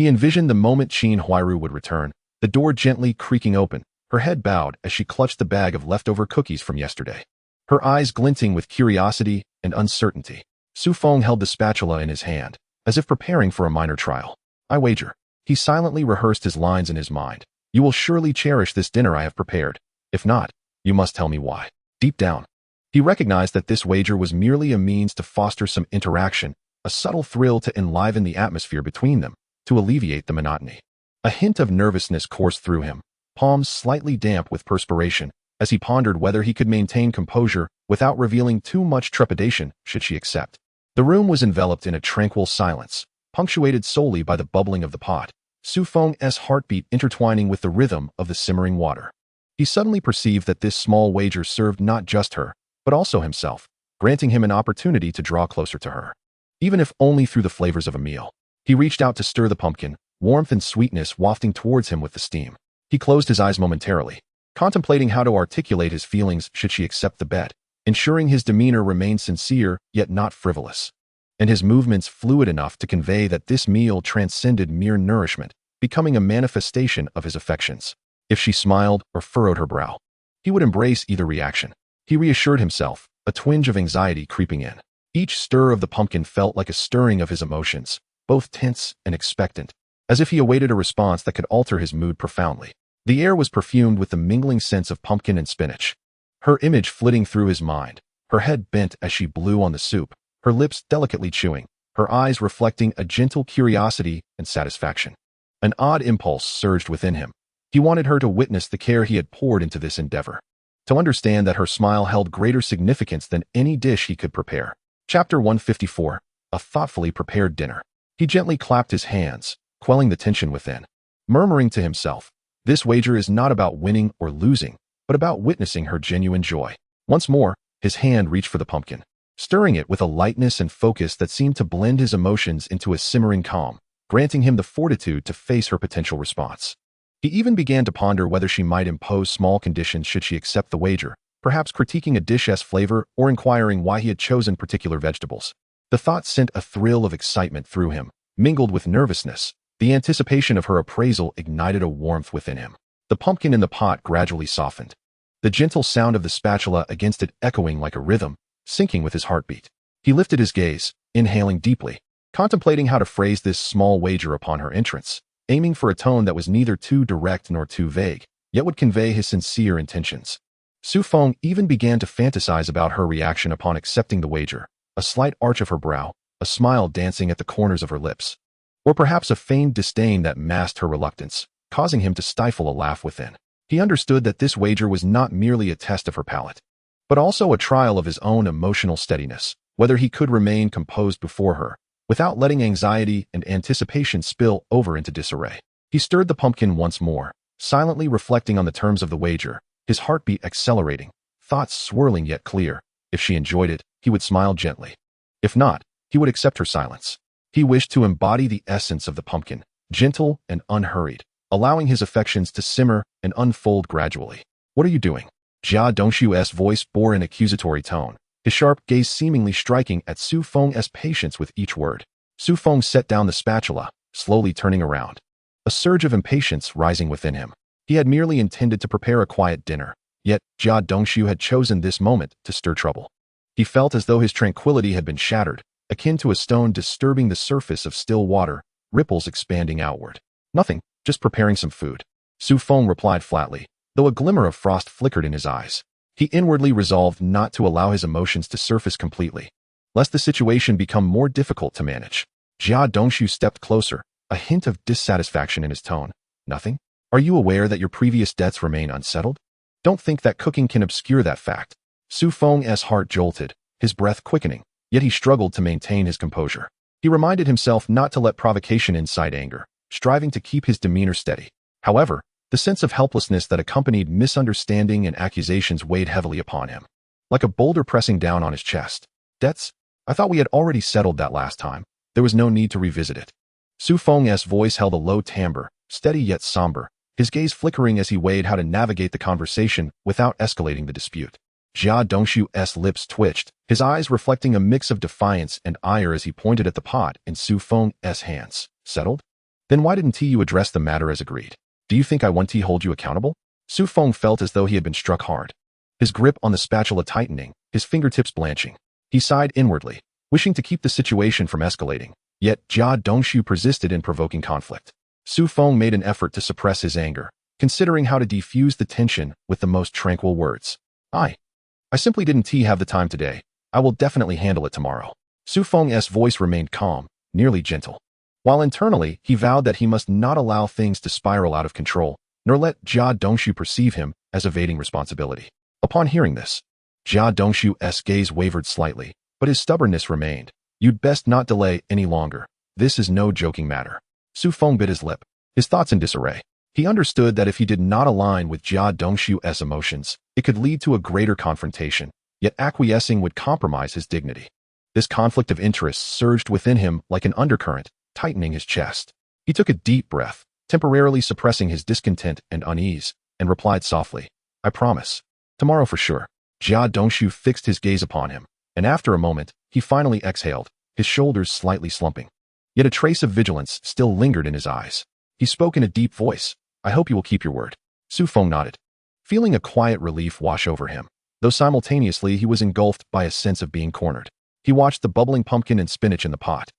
He envisioned the moment Qin Huairu would return, the door gently creaking open, her head bowed as she clutched the bag of leftover cookies from yesterday. Her eyes glinting with curiosity and uncertainty. Su Feng held the spatula in his hand, as if preparing for a minor trial. I wager. He silently rehearsed his lines in his mind. You will surely cherish this dinner I have prepared. If not, you must tell me why. Deep down, he recognized that this wager was merely a means to foster some interaction, a subtle thrill to enliven the atmosphere between them, to alleviate the monotony. A hint of nervousness coursed through him, palms slightly damp with perspiration, as he pondered whether he could maintain composure without revealing too much trepidation should she accept. The room was enveloped in a tranquil silence, punctuated solely by the bubbling of the pot, Su Feng's heartbeat intertwining with the rhythm of the simmering water. He suddenly perceived that this small wager served not just her, but also himself, granting him an opportunity to draw closer to her, even if only through the flavors of a meal. He reached out to stir the pumpkin, warmth and sweetness wafting towards him with the steam. He closed his eyes momentarily, contemplating how to articulate his feelings should she accept the bet, ensuring his demeanor remained sincere yet not frivolous, and his movements fluid enough to convey that this meal transcended mere nourishment, becoming a manifestation of his affections. If she smiled or furrowed her brow, he would embrace either reaction. He reassured himself, a twinge of anxiety creeping in. Each stir of the pumpkin felt like a stirring of his emotions, both tense and expectant, as if he awaited a response that could alter his mood profoundly. The air was perfumed with the mingling scents of pumpkin and spinach. Her image flitting through his mind, her head bent as she blew on the soup, her lips delicately chewing, her eyes reflecting a gentle curiosity and satisfaction. An odd impulse surged within him. He wanted her to witness the care he had poured into this endeavor, to understand that her smile held greater significance than any dish he could prepare. Chapter 154. A thoughtfully prepared dinner. He gently clapped his hands, quelling the tension within, murmuring to himself, this wager is not about winning or losing, but about witnessing her genuine joy. Once more, his hand reached for the pumpkin, stirring it with a lightness and focus that seemed to blend his emotions into a simmering calm, granting him the fortitude to face her potential response. He even began to ponder whether she might impose small conditions should she accept the wager, perhaps critiquing a dish's flavor or inquiring why he had chosen particular vegetables. The thought sent a thrill of excitement through him, mingled with nervousness. The anticipation of her appraisal ignited a warmth within him. The pumpkin in the pot gradually softened, the gentle sound of the spatula against it echoing like a rhythm, syncing with his heartbeat. He lifted his gaze, inhaling deeply, contemplating how to phrase this small wager upon her entrance, aiming for a tone that was neither too direct nor too vague, yet would convey his sincere intentions. Su Feng even began to fantasize about her reaction upon accepting the wager, a slight arch of her brow, a smile dancing at the corners of her lips, or perhaps a feigned disdain that masked her reluctance, causing him to stifle a laugh within. He understood that this wager was not merely a test of her palate, but also a trial of his own emotional steadiness, whether he could remain composed before her, without letting anxiety and anticipation spill over into disarray. He stirred the pumpkin once more, silently reflecting on the terms of the wager, his heartbeat accelerating, thoughts swirling yet clear. If she enjoyed it, he would smile gently. If not, he would accept her silence. He wished to embody the essence of the pumpkin, gentle and unhurried, allowing his affections to simmer and unfold gradually. What are you doing? Jia Dongshu's voice bore an accusatory tone, his sharp gaze seemingly striking at Su Feng's patience with each word. Su Feng set down the spatula, slowly turning around, a surge of impatience rising within him. He had merely intended to prepare a quiet dinner, yet Jia Dongshu had chosen this moment to stir trouble. He felt as though his tranquility had been shattered, akin to a stone disturbing the surface of still water, ripples expanding outward. Nothing, just preparing some food. Su Feng replied flatly, though a glimmer of frost flickered in his eyes. He inwardly resolved not to allow his emotions to surface completely, lest the situation become more difficult to manage. Jia Dongshu stepped closer, a hint of dissatisfaction in his tone. Nothing? Are you aware that your previous debts remain unsettled? Don't think that cooking can obscure that fact. Su Feng's heart jolted, his breath quickening, yet he struggled to maintain his composure. He reminded himself not to let provocation incite anger, striving to keep his demeanor steady. However, the sense of helplessness that accompanied misunderstanding and accusations weighed heavily upon him, like a boulder pressing down on his chest. Debts? I thought we had already settled that last time. There was no need to revisit it. Su Feng's voice held a low timbre, steady yet somber, his gaze flickering as he weighed how to navigate the conversation without escalating the dispute. Jia Dongshu's lips twitched, his eyes reflecting a mix of defiance and ire as he pointed at the pot in Su Feng's hands. Settled? Then why didn't you address the matter as agreed? Do you think I want to hold you accountable? Su Feng felt as though he had been struck hard. His grip on the spatula tightening, his fingertips blanching. He sighed inwardly, wishing to keep the situation from escalating. Yet Jia Dongshu persisted in provoking conflict. Su Feng made an effort to suppress his anger, considering how to defuse the tension with the most tranquil words. I simply didn't have the time today. I will definitely handle it tomorrow. Su Feng's voice remained calm, nearly gentle. While internally, he vowed that he must not allow things to spiral out of control, nor let Jia Dongshu perceive him as evading responsibility. Upon hearing this, Jia Dongshu's gaze wavered slightly, but his stubbornness remained. You'd best not delay any longer. This is no joking matter. Su Feng bit his lip, his thoughts in disarray. He understood that if he did not align with Jia Dongshu's emotions, it could lead to a greater confrontation, yet acquiescing would compromise his dignity. This conflict of interests surged within him like an undercurrent, tightening his chest. He took a deep breath, temporarily suppressing his discontent and unease, and replied softly, I promise. Tomorrow for sure. Jia Dongshu fixed his gaze upon him, and after a moment, he finally exhaled, his shoulders slightly slumping. Yet a trace of vigilance still lingered in his eyes. He spoke in a deep voice, I hope you will keep your word. Su Feng nodded, feeling a quiet relief wash over him, though simultaneously he was engulfed by a sense of being cornered. He watched the bubbling pumpkin and spinach in the pot,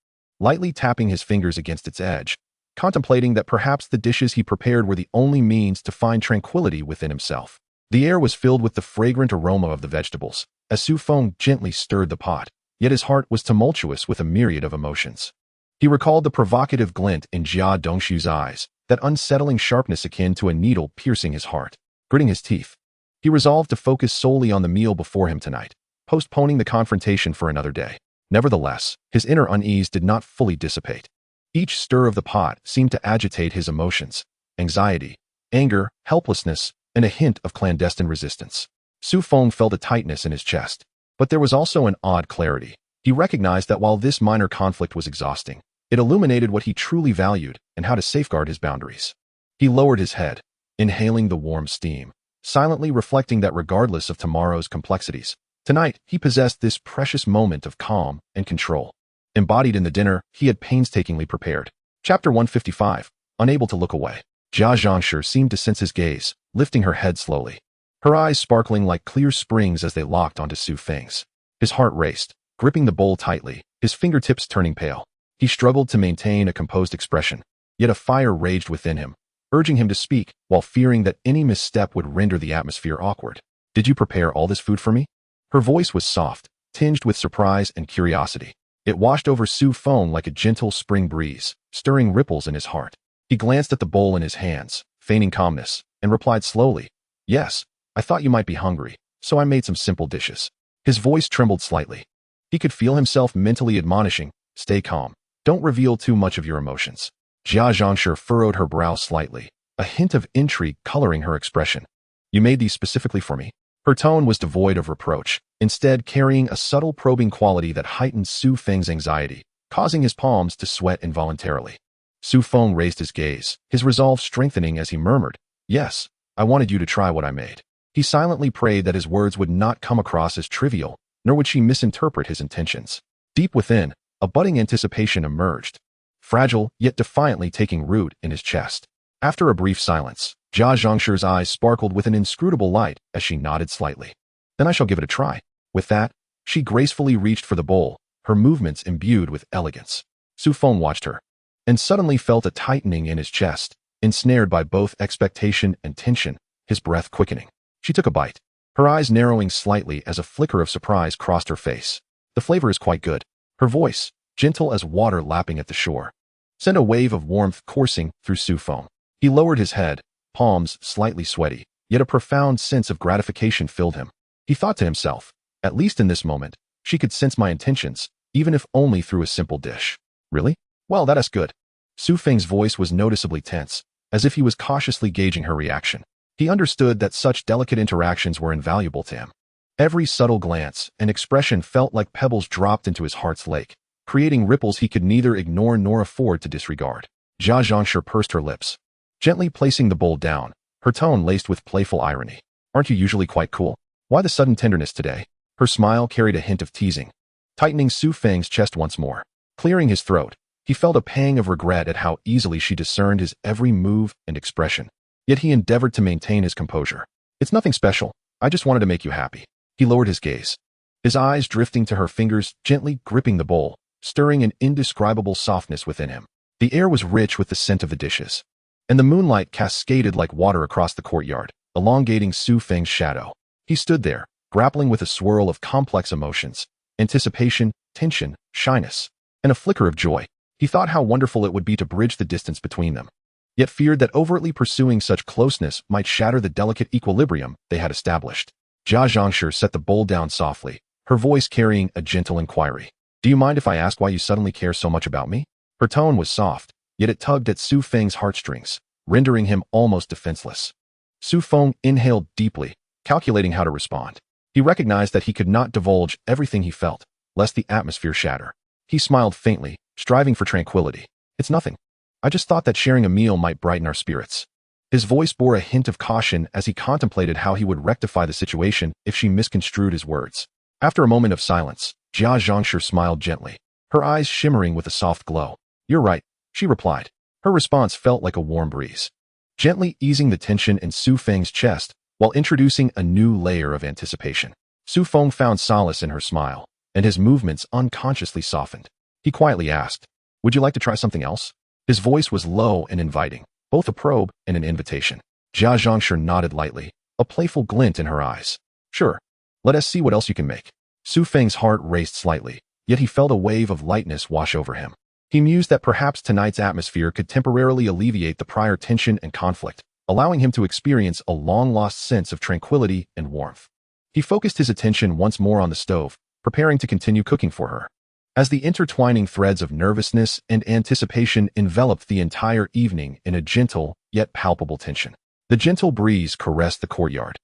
lightly tapping his fingers against its edge, contemplating that perhaps the dishes he prepared were the only means to find tranquility within himself. The air was filled with the fragrant aroma of the vegetables, as Su Feng gently stirred the pot, yet his heart was tumultuous with a myriad of emotions. He recalled the provocative glint in Jia Dongshu's eyes, that unsettling sharpness akin to a needle piercing his heart. Gritting his teeth, he resolved to focus solely on the meal before him tonight, postponing the confrontation for another day. Nevertheless, his inner unease did not fully dissipate. Each stir of the pot seemed to agitate his emotions, anxiety, anger, helplessness, and a hint of clandestine resistance. Su Feng felt a tightness in his chest, but there was also an odd clarity. He recognized that while this minor conflict was exhausting, it illuminated what he truly valued and how to safeguard his boundaries. He lowered his head, inhaling the warm steam, silently reflecting that regardless of tomorrow's complexities, tonight he possessed this precious moment of calm and control, embodied in the dinner he had painstakingly prepared. Chapter 155, Unable to Look Away. Jia Zhangshi seemed to sense his gaze, lifting her head slowly, her eyes sparkling like clear springs as they locked onto Su Feng's. His heart raced, gripping the bowl tightly, his fingertips turning pale. He struggled to maintain a composed expression, yet a fire raged within him, urging him to speak while fearing that any misstep would render the atmosphere awkward. Did you prepare all this food for me? Her voice was soft, tinged with surprise and curiosity. It washed over Su Feng like a gentle spring breeze, stirring ripples in his heart. He glanced at the bowl in his hands, feigning calmness, and replied slowly, Yes, I thought you might be hungry, so I made some simple dishes. His voice trembled slightly. He could feel himself mentally admonishing, Stay calm. Don't reveal too much of your emotions. Jia Zhangshi furrowed her brow slightly, a hint of intrigue coloring her expression. You made these specifically for me? Her tone was devoid of reproach, instead carrying a subtle probing quality that heightened Su Feng's anxiety, causing his palms to sweat involuntarily. Su Feng raised his gaze, his resolve strengthening as he murmured, Yes, I wanted you to try what I made. He silently prayed that his words would not come across as trivial, nor would she misinterpret his intentions. Deep within, a budding anticipation emerged, fragile yet defiantly taking root in his chest. After a brief silence, Jia Zhangshi's eyes sparkled with an inscrutable light as she nodded slightly. Then I shall give it a try. With that, she gracefully reached for the bowl, her movements imbued with elegance. Su Feng watched her, and suddenly felt a tightening in his chest, ensnared by both expectation and tension, his breath quickening. She took a bite, her eyes narrowing slightly as a flicker of surprise crossed her face. The flavor is quite good. Her voice, gentle as water lapping at the shore, sent a wave of warmth coursing through Su Feng. He lowered his head, palms slightly sweaty, yet a profound sense of gratification filled him. He thought to himself, at least in this moment, she could sense my intentions, even if only through a simple dish. Really? Well, that is good. Su Feng's voice was noticeably tense, as if he was cautiously gauging her reaction. He understood that such delicate interactions were invaluable to him. Every subtle glance and expression felt like pebbles dropped into his heart's lake, creating ripples he could neither ignore nor afford to disregard. Jia Zhangshi pursed her lips, gently placing the bowl down, her tone laced with playful irony. Aren't you usually quite cool? Why the sudden tenderness today? Her smile carried a hint of teasing, tightening Su Feng's chest once more. Clearing his throat, He felt a pang of regret at how easily she discerned his every move and expression. Yet he endeavored to maintain his composure. "It's nothing special. I just wanted to make you happy." He lowered his gaze, his eyes drifting to her fingers, gently gripping the bowl, stirring an indescribable softness within him. The air was rich with the scent of the dishes, and the moonlight cascaded like water across the courtyard, elongating Feng's shadow. He stood there, grappling with a swirl of complex emotions, anticipation, tension, shyness, and a flicker of joy. He thought how wonderful it would be to bridge the distance between them, yet feared that overtly pursuing such closeness might shatter the delicate equilibrium they had established. Jia Zhangshi set the bowl down softly, her voice carrying a gentle inquiry. "Do you mind if I ask why you suddenly care so much about me?" Her tone was soft, yet it tugged at Feng's heartstrings, rendering him almost defenseless. Feng inhaled deeply, calculating how to respond. He recognized that he could not divulge everything he felt, lest the atmosphere shatter. He smiled faintly, striving for tranquility. "It's nothing. I just thought that sharing a meal might brighten our spirits." His voice bore a hint of caution as he contemplated how he would rectify the situation if she misconstrued his words. After a moment of silence, Jia Zhangshi smiled gently, her eyes shimmering with a soft glow. "You're right," she replied. Her response felt like a warm breeze, gently easing the tension in Feng's chest while introducing a new layer of anticipation. Feng found solace in her smile, and his movements unconsciously softened. He quietly asked, "Would you like to try something else?" His voice was low and inviting, both a probe and an invitation. Jia Zhangshi nodded lightly, a playful glint in her eyes. "Sure. Let us see what else you can make." Feng's heart raced slightly, yet he felt a wave of lightness wash over him. He mused that perhaps tonight's atmosphere could temporarily alleviate the prior tension and conflict, allowing him to experience a long-lost sense of tranquility and warmth. He focused his attention once more on the stove, preparing to continue cooking for her. As the intertwining threads of nervousness and anticipation enveloped the entire evening in a gentle yet palpable tension, the gentle breeze caressed the courtyard,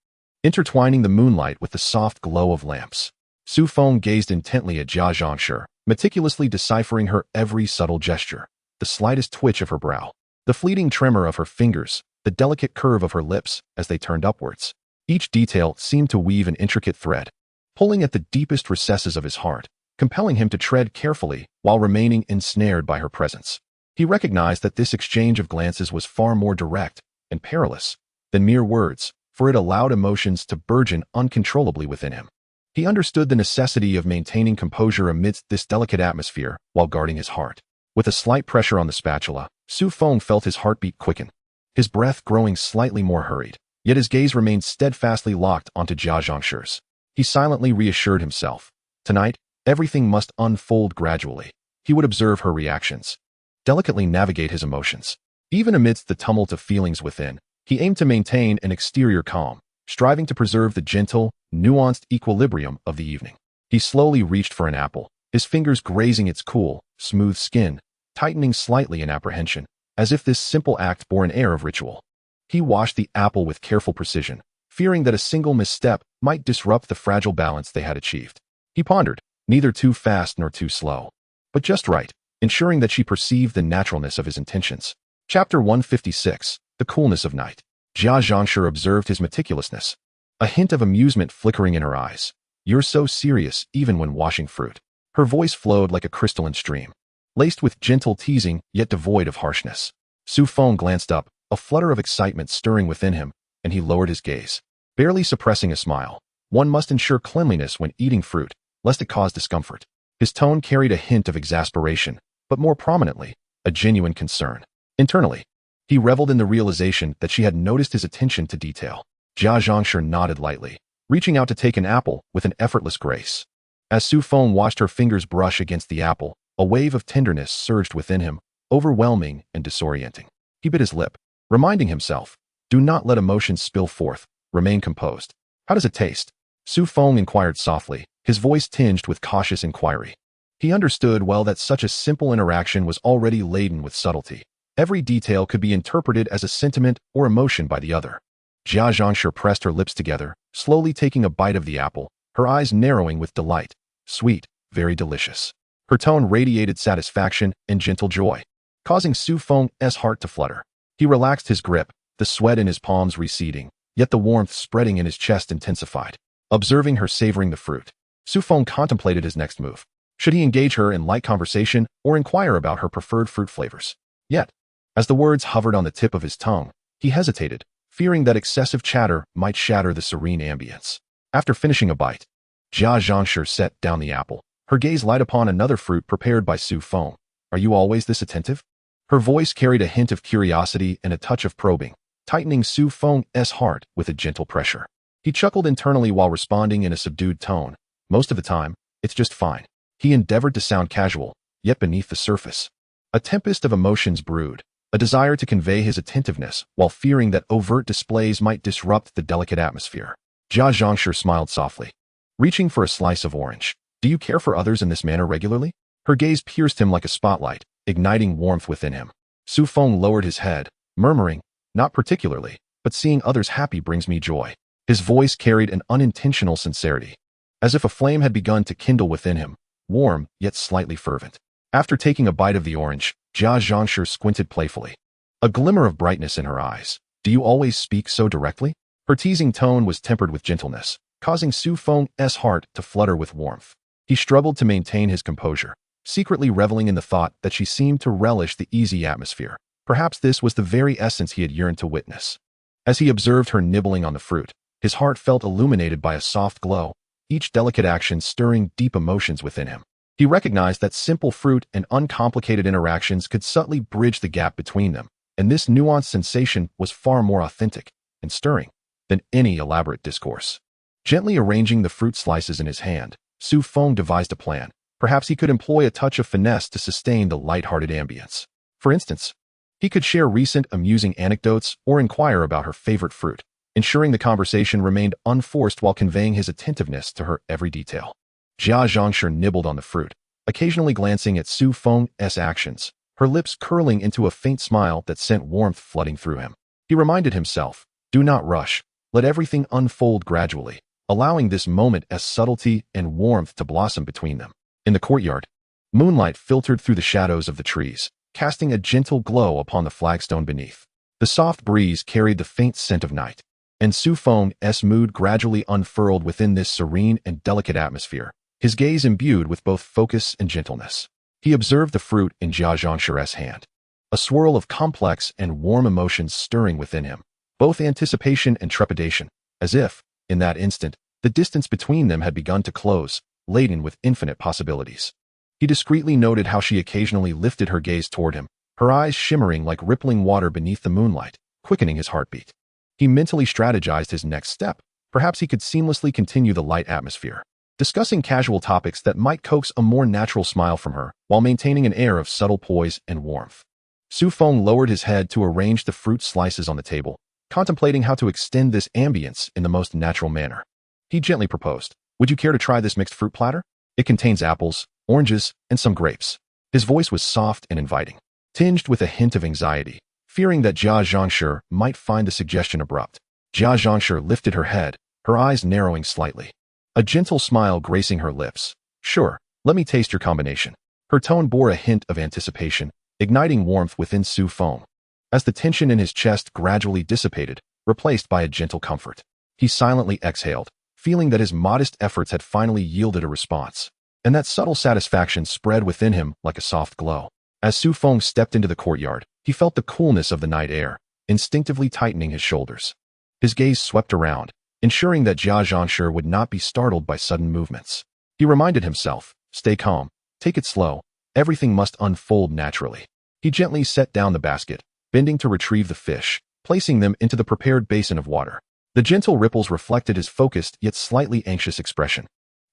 intertwining the moonlight with the soft glow of lamps. Feng gazed intently at Jia Zhangshi, meticulously deciphering her every subtle gesture, the slightest twitch of her brow, the fleeting tremor of her fingers, the delicate curve of her lips as they turned upwards. Each detail seemed to weave an intricate thread, pulling at the deepest recesses of his heart, compelling him to tread carefully while remaining ensnared by her presence. He recognized that this exchange of glances was far more direct and perilous than mere words, for it allowed emotions to burgeon uncontrollably within him. He understood the necessity of maintaining composure amidst this delicate atmosphere while guarding his heart. With a slight pressure on the spatula, Feng felt his heartbeat quicken, his breath growing slightly more hurried, yet his gaze remained steadfastly locked onto Jia Zhangshi's. He silently reassured himself. Tonight, everything must unfold gradually. He would observe her reactions, delicately navigate his emotions. Even amidst the tumult of feelings within, he aimed to maintain an exterior calm, striving to preserve the gentle, nuanced equilibrium of the evening. He slowly reached for an apple, his fingers grazing its cool, smooth skin, tightening slightly in apprehension, as if this simple act bore an air of ritual. He washed the apple with careful precision, fearing that a single misstep might disrupt the fragile balance they had achieved. He pondered, neither too fast nor too slow, but just right, ensuring that she perceived the naturalness of his intentions. Chapter 156, The Coolness of Night. Jia Zhangshi observed his meticulousness, a hint of amusement flickering in her eyes. "You're so serious even when washing fruit." Her voice flowed like a crystalline stream, laced with gentle teasing yet devoid of harshness. Feng glanced up, a flutter of excitement stirring within him, and he lowered his gaze, barely suppressing a smile. One must ensure cleanliness when eating fruit, lest it cause discomfort. His tone carried a hint of exasperation, but more prominently, a genuine concern. Internally, he reveled in the realization that she had noticed his attention to detail. Jia Zhangshi nodded lightly, reaching out to take an apple with an effortless grace. As Feng watched her fingers brush against the apple, a wave of tenderness surged within him, overwhelming and disorienting. He bit his lip, reminding himself, "Do not let emotions spill forth, remain composed." "How does it taste?" Feng inquired softly, his voice tinged with cautious inquiry. He understood well that such a simple interaction was already laden with subtlety. Every detail could be interpreted as a sentiment or emotion by the other. Jia Zhangshi pressed her lips together, slowly taking a bite of the apple, her eyes narrowing with delight. "Sweet, very delicious." Her tone radiated satisfaction and gentle joy, causing Feng's heart to flutter. He relaxed his grip, the sweat in his palms receding, yet the warmth spreading in his chest intensified. Observing her savoring the fruit, Feng contemplated his next move. Should he engage her in light conversation or inquire about her preferred fruit flavors? Yet, as the words hovered on the tip of his tongue, he hesitated, fearing that excessive chatter might shatter the serene ambience. After finishing a bite, Jia Zhangshi set down the apple, her gaze light upon another fruit prepared by Feng. Are you always this attentive? Her voice carried a hint of curiosity and a touch of probing, tightening Feng's heart with a gentle pressure. He chuckled internally while responding in a subdued tone. Most of the time, it's just fine. He endeavored to sound casual, yet beneath the surface, a tempest of emotions brewed, a desire to convey his attentiveness while fearing that overt displays might disrupt the delicate atmosphere. Jia Zhangshi smiled softly, reaching for a slice of orange. Do you care for others in this manner regularly? Her gaze pierced him like a spotlight, igniting warmth within him. Feng lowered his head, murmuring, not particularly, but seeing others happy brings me joy. His voice carried an unintentional sincerity, as if a flame had begun to kindle within him, warm yet slightly fervent. After taking a bite of the orange, Jia Zhangshi squinted playfully, a glimmer of brightness in her eyes. Do you always speak so directly? Her teasing tone was tempered with gentleness, causing Feng's heart to flutter with warmth. He struggled to maintain his composure, secretly reveling in the thought that she seemed to relish the easy atmosphere. Perhaps this was the very essence he had yearned to witness. As he observed her nibbling on the fruit, his heart felt illuminated by a soft glow, each delicate action stirring deep emotions within him. He recognized that simple fruit and uncomplicated interactions could subtly bridge the gap between them, and this nuanced sensation was far more authentic and stirring than any elaborate discourse. Gently arranging the fruit slices in his hand, Feng devised a plan. Perhaps he could employ a touch of finesse to sustain the light-hearted ambience. For instance, he could share recent amusing anecdotes or inquire about her favorite fruit, ensuring the conversation remained unforced while conveying his attentiveness to her every detail. Jia Zhangshi nibbled on the fruit, occasionally glancing at Feng's actions, her lips curling into a faint smile that sent warmth flooding through him. He reminded himself, do not rush, let everything unfold gradually, allowing this moment as subtlety and warmth to blossom between them. In the courtyard, moonlight filtered through the shadows of the trees, casting a gentle glow upon the flagstone beneath. The soft breeze carried the faint scent of night, and Feng's mood gradually unfurled within this serene and delicate atmosphere, his gaze imbued with both focus and gentleness. He observed the fruit in Jia Zhangshi's hand, a swirl of complex and warm emotions stirring within him, both anticipation and trepidation, as if, in that instant, the distance between them had begun to close, laden with infinite possibilities. He discreetly noted how she occasionally lifted her gaze toward him, her eyes shimmering like rippling water beneath the moonlight, quickening his heartbeat. He mentally strategized his next step. Perhaps he could seamlessly continue the light atmosphere, discussing casual topics that might coax a more natural smile from her while maintaining an air of subtle poise and warmth. Feng lowered his head to arrange the fruit slices on the table, contemplating how to extend this ambience in the most natural manner. He gently proposed, would you care to try this mixed fruit platter? It contains apples, oranges, and some grapes. His voice was soft and inviting, tinged with a hint of anxiety, fearing that Jia Zhangshi might find the suggestion abrupt. Jia Zhangshi lifted her head, her eyes narrowing slightly, a gentle smile gracing her lips. Sure, let me taste your combination. Her tone bore a hint of anticipation, igniting warmth within Feng. As the tension in his chest gradually dissipated, replaced by a gentle comfort, he silently exhaled, feeling that his modest efforts had finally yielded a response, and that subtle satisfaction spread within him like a soft glow. As Feng stepped into the courtyard, he felt the coolness of the night air, instinctively tightening his shoulders. His gaze swept around, ensuring that Jia Zhangshi would not be startled by sudden movements. He reminded himself, stay calm, take it slow, everything must unfold naturally. He gently set down the basket, bending to retrieve the fish, placing them into the prepared basin of water. The gentle ripples reflected his focused yet slightly anxious expression.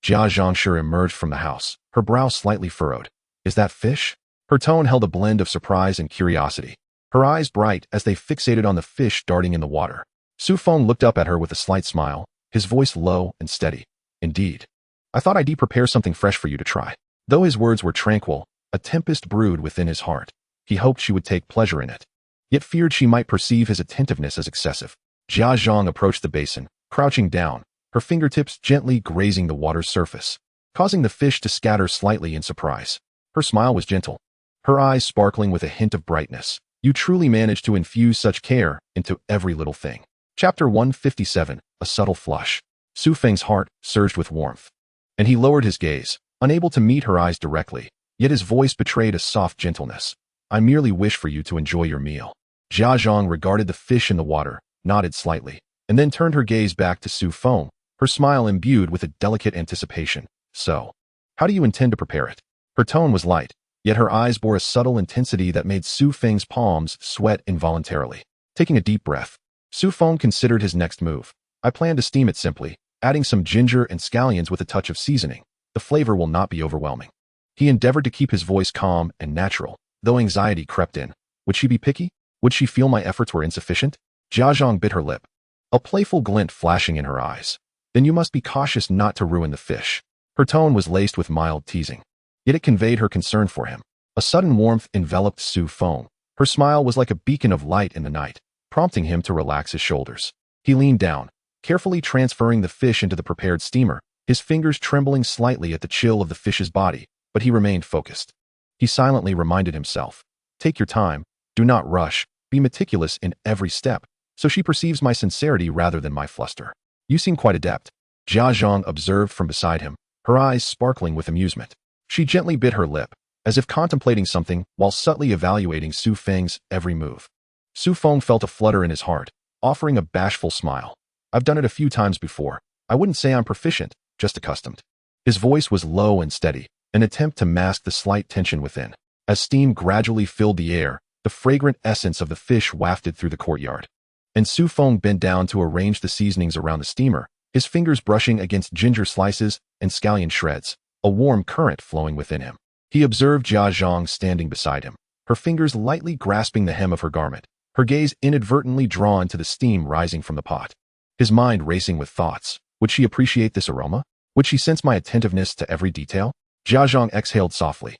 Jia Zhangshi emerged from the house, her brow slightly furrowed. Is that fish? Her tone held a blend of surprise and curiosity, her eyes bright as they fixated on the fish darting in the water. Feng looked up at her with a slight smile, his voice low and steady. Indeed. I thought I'd prepare something fresh for you to try. Though his words were tranquil, a tempest brewed within his heart. He hoped she would take pleasure in it, yet feared she might perceive his attentiveness as excessive. Jia Zhang approached the basin, crouching down, her fingertips gently grazing the water's surface, causing the fish to scatter slightly in surprise. Her smile was gentle, her eyes sparkling with a hint of brightness. You truly managed to infuse such care into every little thing. Chapter 157, A Subtle Flush. Feng's heart surged with warmth, and he lowered his gaze, unable to meet her eyes directly, yet his voice betrayed a soft gentleness. I merely wish for you to enjoy your meal. Jia Zhang regarded the fish in the water, nodded slightly, and then turned her gaze back to Su Feng, her smile imbued with a delicate anticipation. So, how do you intend to prepare it? Her tone was light, yet her eyes bore a subtle intensity that made Su Feng's palms sweat involuntarily. Taking a deep breath, Su Feng considered his next move. I plan to steam it simply, adding some ginger and scallions with a touch of seasoning. The flavor will not be overwhelming. He endeavored to keep his voice calm and natural, though anxiety crept in. Would she be picky? Would she feel my efforts were insufficient? Jia Zhang bit her lip, a playful glint flashing in her eyes. Then you must be cautious not to ruin the fish. Her tone was laced with mild teasing, yet it conveyed her concern for him. A sudden warmth enveloped Su Feng. Her smile was like a beacon of light in the night, prompting him to relax his shoulders. He leaned down, carefully transferring the fish into the prepared steamer, his fingers trembling slightly at the chill of the fish's body, but he remained focused. He silently reminded himself, take your time, do not rush, be meticulous in every step, so she perceives my sincerity rather than my fluster. You seem quite adept, Jia Zhang observed from beside him, her eyes sparkling with amusement. She gently bit her lip, as if contemplating something while subtly evaluating Su Feng's every move. Su Feng felt a flutter in his heart, offering a bashful smile. I've done it a few times before. I wouldn't say I'm proficient, just accustomed. His voice was low and steady, an attempt to mask the slight tension within. As steam gradually filled the air, the fragrant essence of the fish wafted through the courtyard. And Su Feng bent down to arrange the seasonings around the steamer, his fingers brushing against ginger slices and scallion shreds, a warm current flowing within him. He observed Jia Zhang standing beside him, her fingers lightly grasping the hem of her garment, her gaze inadvertently drawn to the steam rising from the pot. His mind racing with thoughts. Would she appreciate this aroma? Would she sense my attentiveness to every detail? Jia Zhang exhaled softly,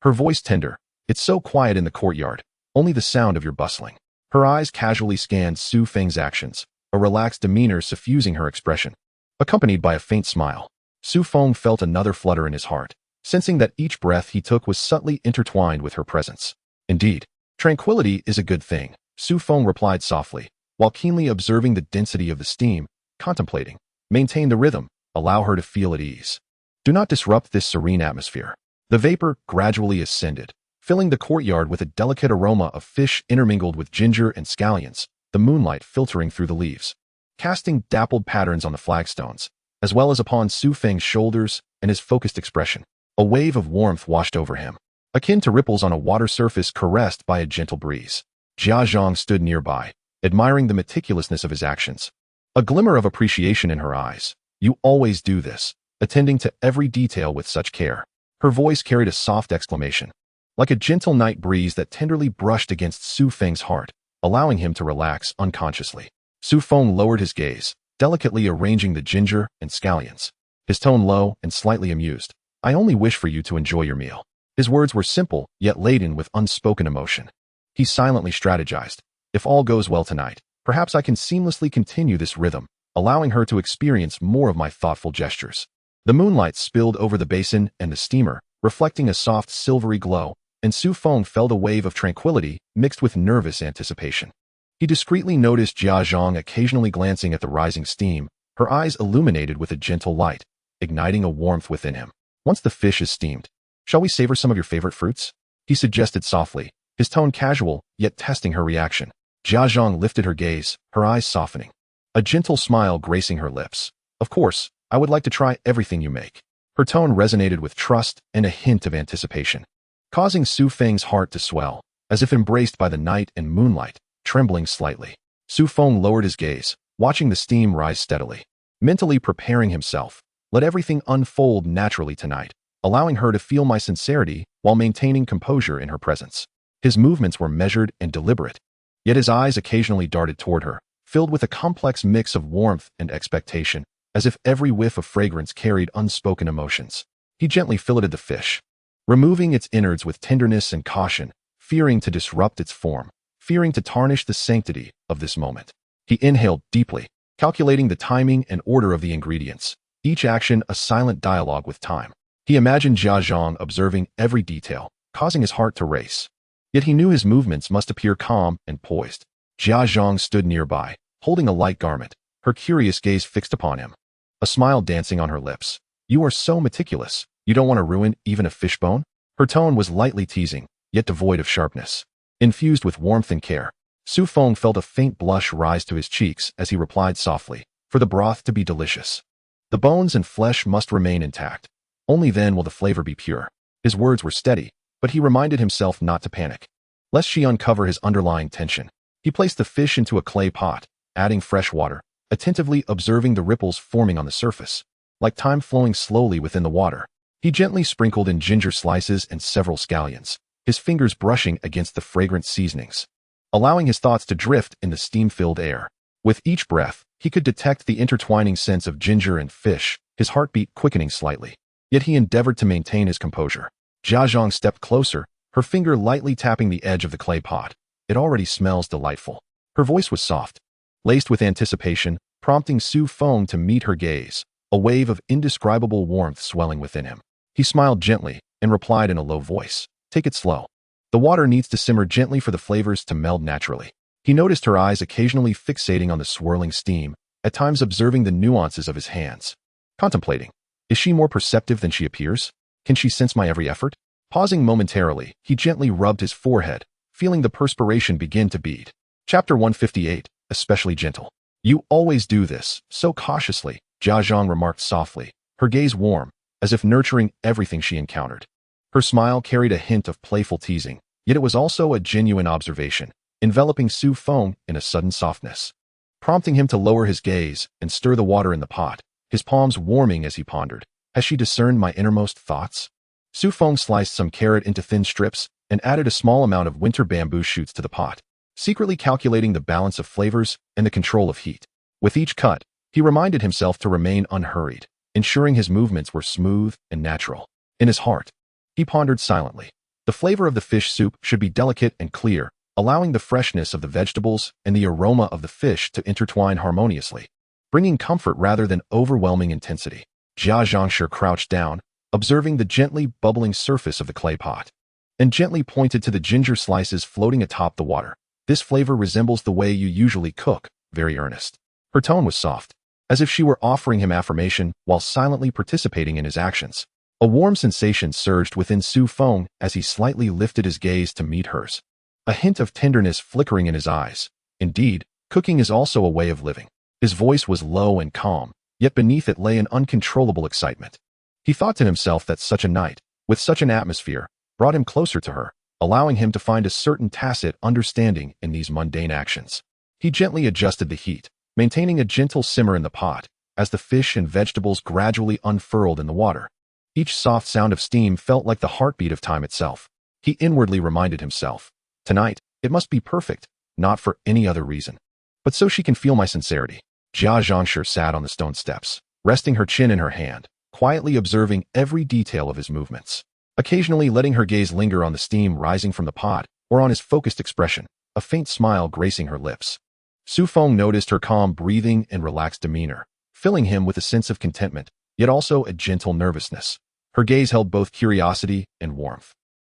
her voice tender. It's so quiet in the courtyard, only the sound of your bustling. Her eyes casually scanned Su Feng's actions, a relaxed demeanor suffusing her expression. Accompanied by a faint smile, Su Feng felt another flutter in his heart, sensing that each breath he took was subtly intertwined with her presence. Indeed, tranquility is a good thing, Su Feng replied softly, while keenly observing the density of the steam, contemplating. Maintain the rhythm, allow her to feel at ease. Do not disrupt this serene atmosphere. The vapor gradually ascended, filling the courtyard with a delicate aroma of fish intermingled with ginger and scallions, the moonlight filtering through the leaves, casting dappled patterns on the flagstones, as well as upon Su Feng's shoulders and his focused expression. A wave of warmth washed over him, akin to ripples on a water surface caressed by a gentle breeze. Jia Zhang stood nearby, admiring the meticulousness of his actions, a glimmer of appreciation in her eyes. You always do this, attending to every detail with such care. Her voice carried a soft exclamation, like a gentle night breeze that tenderly brushed against Su Feng's heart, allowing him to relax unconsciously. Su Feng lowered his gaze, delicately arranging the ginger and scallions, his tone low and slightly amused. I only wish for you to enjoy your meal. His words were simple, yet laden with unspoken emotion. He silently strategized. If all goes well tonight, perhaps I can seamlessly continue this rhythm, allowing her to experience more of my thoughtful gestures. The moonlight spilled over the basin and the steamer, reflecting a soft silvery glow, and Su Feng felt a wave of tranquility mixed with nervous anticipation. He discreetly noticed Jia Zhang occasionally glancing at the rising steam, her eyes illuminated with a gentle light, igniting a warmth within him. Once the fish is steamed, shall we savor some of your favorite fruits? He suggested softly, his tone casual, yet testing her reaction. Jia Zhang lifted her gaze, her eyes softening, a gentle smile gracing her lips. Of course, I would like to try everything you make. Her tone resonated with trust and a hint of anticipation, causing Su Feng's heart to swell, as if embraced by the night and moonlight, trembling slightly. Su Feng lowered his gaze, watching the steam rise steadily, mentally preparing himself. Let everything unfold naturally tonight, allowing her to feel my sincerity while maintaining composure in her presence. His movements were measured and deliberate, yet his eyes occasionally darted toward her, filled with a complex mix of warmth and expectation, as if every whiff of fragrance carried unspoken emotions. He gently filleted the fish, removing its innards with tenderness and caution, fearing to disrupt its form, fearing to tarnish the sanctity of this moment. He inhaled deeply, calculating the timing and order of the ingredients, each action a silent dialogue with time. He imagined Jia Zhang observing every detail, causing his heart to race. Yet he knew his movements must appear calm and poised. Jia Zhang stood nearby, holding a light garment, her curious gaze fixed upon him, a smile dancing on her lips. You are so meticulous. You don't want to ruin even a fishbone? Her tone was lightly teasing, yet devoid of sharpness. Infused with warmth and care, Su Feng felt a faint blush rise to his cheeks as he replied softly, for the broth to be delicious. The bones and flesh must remain intact. Only then will the flavor be pure. His words were steady, but he reminded himself not to panic, lest she uncover his underlying tension. He placed the fish into a clay pot, adding fresh water, attentively observing the ripples forming on the surface, like time flowing slowly within the water. He gently sprinkled in ginger slices and several scallions, his fingers brushing against the fragrant seasonings, allowing his thoughts to drift in the steam-filled air. With each breath, he could detect the intertwining scents of ginger and fish, his heartbeat quickening slightly. Yet he endeavored to maintain his composure. Jia Zhang stepped closer, her finger lightly tapping the edge of the clay pot. It already smells delightful. Her voice was soft, laced with anticipation, prompting Su Feng to meet her gaze, a wave of indescribable warmth swelling within him. He smiled gently and replied in a low voice, "Take it slow. The water needs to simmer gently for the flavors to meld naturally." He noticed her eyes occasionally fixating on the swirling steam, at times observing the nuances of his hands. Contemplating, is she more perceptive than she appears? Can she sense my every effort? Pausing momentarily, he gently rubbed his forehead, feeling the perspiration begin to bead. Chapter 158, especially gentle. You always do this, so cautiously, Jia Zhang remarked softly, her gaze warm, as if nurturing everything she encountered. Her smile carried a hint of playful teasing, yet it was also a genuine observation, enveloping Su Feng in a sudden softness, prompting him to lower his gaze and stir the water in the pot, his palms warming as he pondered. Has she discerned my innermost thoughts? Su Feng sliced some carrot into thin strips and added a small amount of winter bamboo shoots to the pot, secretly calculating the balance of flavors and the control of heat. With each cut, he reminded himself to remain unhurried, ensuring his movements were smooth and natural. In his heart, he pondered silently. The flavor of the fish soup should be delicate and clear, allowing the freshness of the vegetables and the aroma of the fish to intertwine harmoniously, bringing comfort rather than overwhelming intensity. Jia Zhangshi crouched down, observing the gently bubbling surface of the clay pot, and gently pointed to the ginger slices floating atop the water. This flavor resembles the way you usually cook, very earnest. Her tone was soft, as if she were offering him affirmation while silently participating in his actions. A warm sensation surged within Su Feng as he slightly lifted his gaze to meet hers, a hint of tenderness flickering in his eyes. Indeed, cooking is also a way of living. His voice was low and calm, yet beneath it lay an uncontrollable excitement. He thought to himself that such a night, with such an atmosphere, brought him closer to her, allowing him to find a certain tacit understanding in these mundane actions. He gently adjusted the heat, maintaining a gentle simmer in the pot, as the fish and vegetables gradually unfurled in the water. Each soft sound of steam felt like the heartbeat of time itself. He inwardly reminded himself, tonight, it must be perfect, not for any other reason, but so she can feel my sincerity. Jia Zhangshi sat on the stone steps, resting her chin in her hand, quietly observing every detail of his movements, occasionally letting her gaze linger on the steam rising from the pot or on his focused expression, a faint smile gracing her lips. Su Feng noticed her calm breathing and relaxed demeanor, filling him with a sense of contentment, yet also a gentle nervousness. Her gaze held both curiosity and warmth,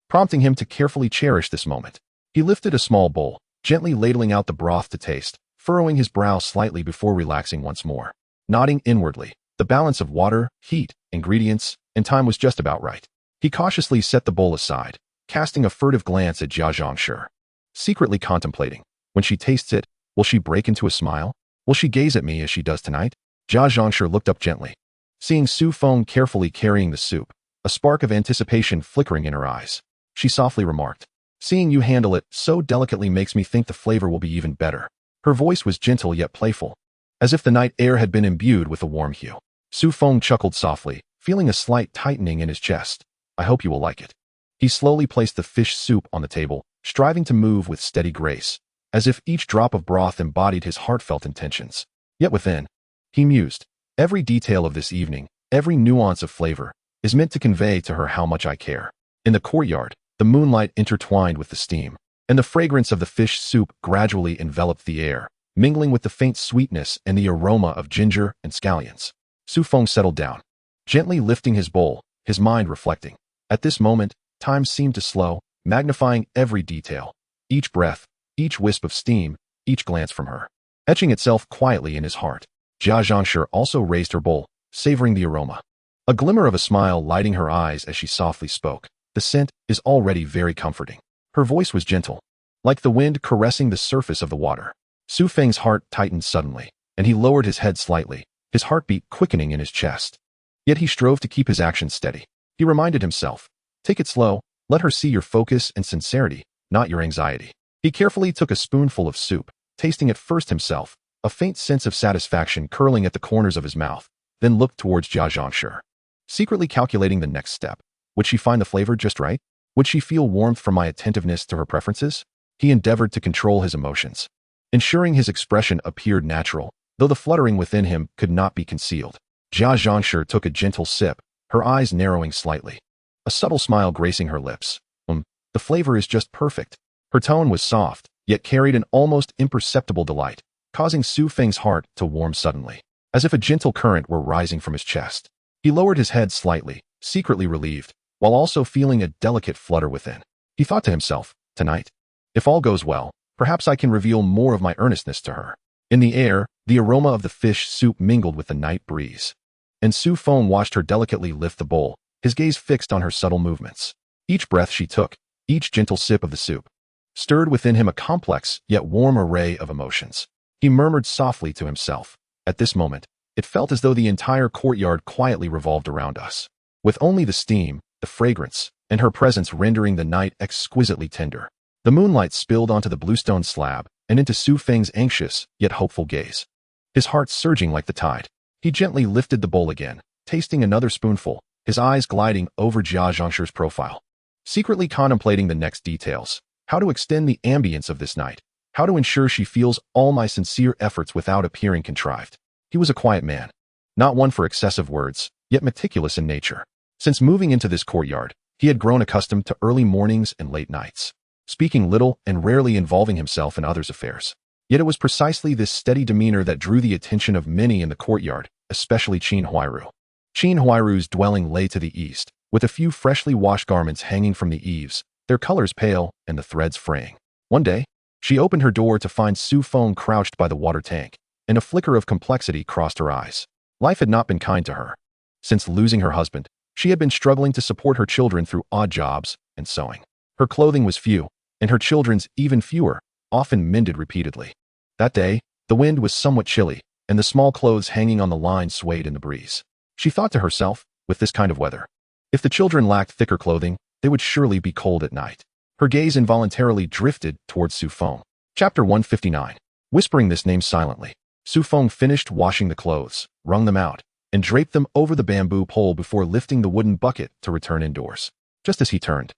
prompting him to carefully cherish this moment. He lifted a small bowl, gently ladling out the broth to taste, furrowing his brow slightly before relaxing once more. Nodding inwardly, the balance of water, heat, ingredients, and time was just about right. He cautiously set the bowl aside, casting a furtive glance at Jia Zhangshi, secretly contemplating, when she tastes it, will she break into a smile? Will she gaze at me as she does tonight? Jia Zhangshi looked up gently, seeing Su Feng carefully carrying the soup, a spark of anticipation flickering in her eyes. She softly remarked, "Seeing you handle it so delicately makes me think the flavor will be even better." Her voice was gentle yet playful, as if the night air had been imbued with a warm hue. Su Feng chuckled softly, feeling a slight tightening in his chest. "I hope you will like it." He slowly placed the fish soup on the table, striving to move with steady grace, as if each drop of broth embodied his heartfelt intentions. Yet within, he mused, every detail of this evening, every nuance of flavor, is meant to convey to her how much I care. In the courtyard, the moonlight intertwined with the steam, and the fragrance of the fish soup gradually enveloped the air, mingling with the faint sweetness and the aroma of ginger and scallions. Su Feng settled down, gently lifting his bowl, his mind reflecting. At this moment, time seemed to slow, magnifying every detail, each breath, each wisp of steam, each glance from her, etching itself quietly in his heart. Jia Zhangshi also raised her bowl, savoring the aroma. a glimmer of a smile lighting her eyes as she softly spoke. The scent is already very comforting. Her voice was gentle, like the wind caressing the surface of the water. Su Feng's heart tightened suddenly, and he lowered his head slightly, his heartbeat quickening in his chest. Yet he strove to keep his actions steady. He reminded himself, take it slow, let her see your focus and sincerity, not your anxiety. He carefully took a spoonful of soup, tasting it first himself, a faint sense of satisfaction curling at the corners of his mouth, then looked towards Jia Zhangshi, secretly calculating the next step. Would she find the flavor just right? Would she feel warmth from my attentiveness to her preferences? He endeavored to control his emotions, ensuring his expression appeared natural, though the fluttering within him could not be concealed. Jia Zhangshi took a gentle sip, her eyes narrowing slightly, a subtle smile gracing her lips. The flavor is just perfect. Her tone was soft, yet carried an almost imperceptible delight, causing Su Feng's heart to warm suddenly, as if a gentle current were rising from his chest. He lowered his head slightly, secretly relieved, while also feeling a delicate flutter within. He thought to himself, tonight, if all goes well, perhaps I can reveal more of my earnestness to her. In the air, the aroma of the fish soup mingled with the night breeze, and Su Feng watched her delicately lift the bowl, his gaze fixed on her subtle movements. Each breath she took, each gentle sip of the soup, stirred within him a complex yet warm array of emotions. He murmured softly to himself, at this moment, it felt as though the entire courtyard quietly revolved around us, with only the steam, the fragrance, and her presence rendering the night exquisitely tender. The moonlight spilled onto the bluestone slab and into Su Feng's anxious yet hopeful gaze, his heart surging like the tide. He gently lifted the bowl again, tasting another spoonful, his eyes gliding over Jia Zhangshi's profile, secretly contemplating the next details, how to extend the ambience of this night, how to ensure she feels all my sincere efforts without appearing contrived. He was a quiet man, not one for excessive words, yet meticulous in nature. Since moving into this courtyard, he had grown accustomed to early mornings and late nights, speaking little and rarely involving himself in others' affairs. Yet it was precisely this steady demeanor that drew the attention of many in the courtyard, especially Qin Huairu. Qin Huairu's dwelling lay to the east, with a few freshly washed garments hanging from the eaves, their colors pale and the threads fraying. One day, she opened her door to find Su Feng crouched by the water tank, and a flicker of complexity crossed her eyes. Life had not been kind to her. Since losing her husband, she had been struggling to support her children through odd jobs and sewing. Her clothing was few, and her children's even fewer, often mended repeatedly. That day, the wind was somewhat chilly, and the small clothes hanging on the line swayed in the breeze. She thought to herself, with this kind of weather, if the children lacked thicker clothing, they would surely be cold at night. Her gaze involuntarily drifted towards Su Feng. Chapter 159. Whispering this name silently, Su Feng finished washing the clothes, wrung them out, and draped them over the bamboo pole before lifting the wooden bucket to return indoors. Just as he turned,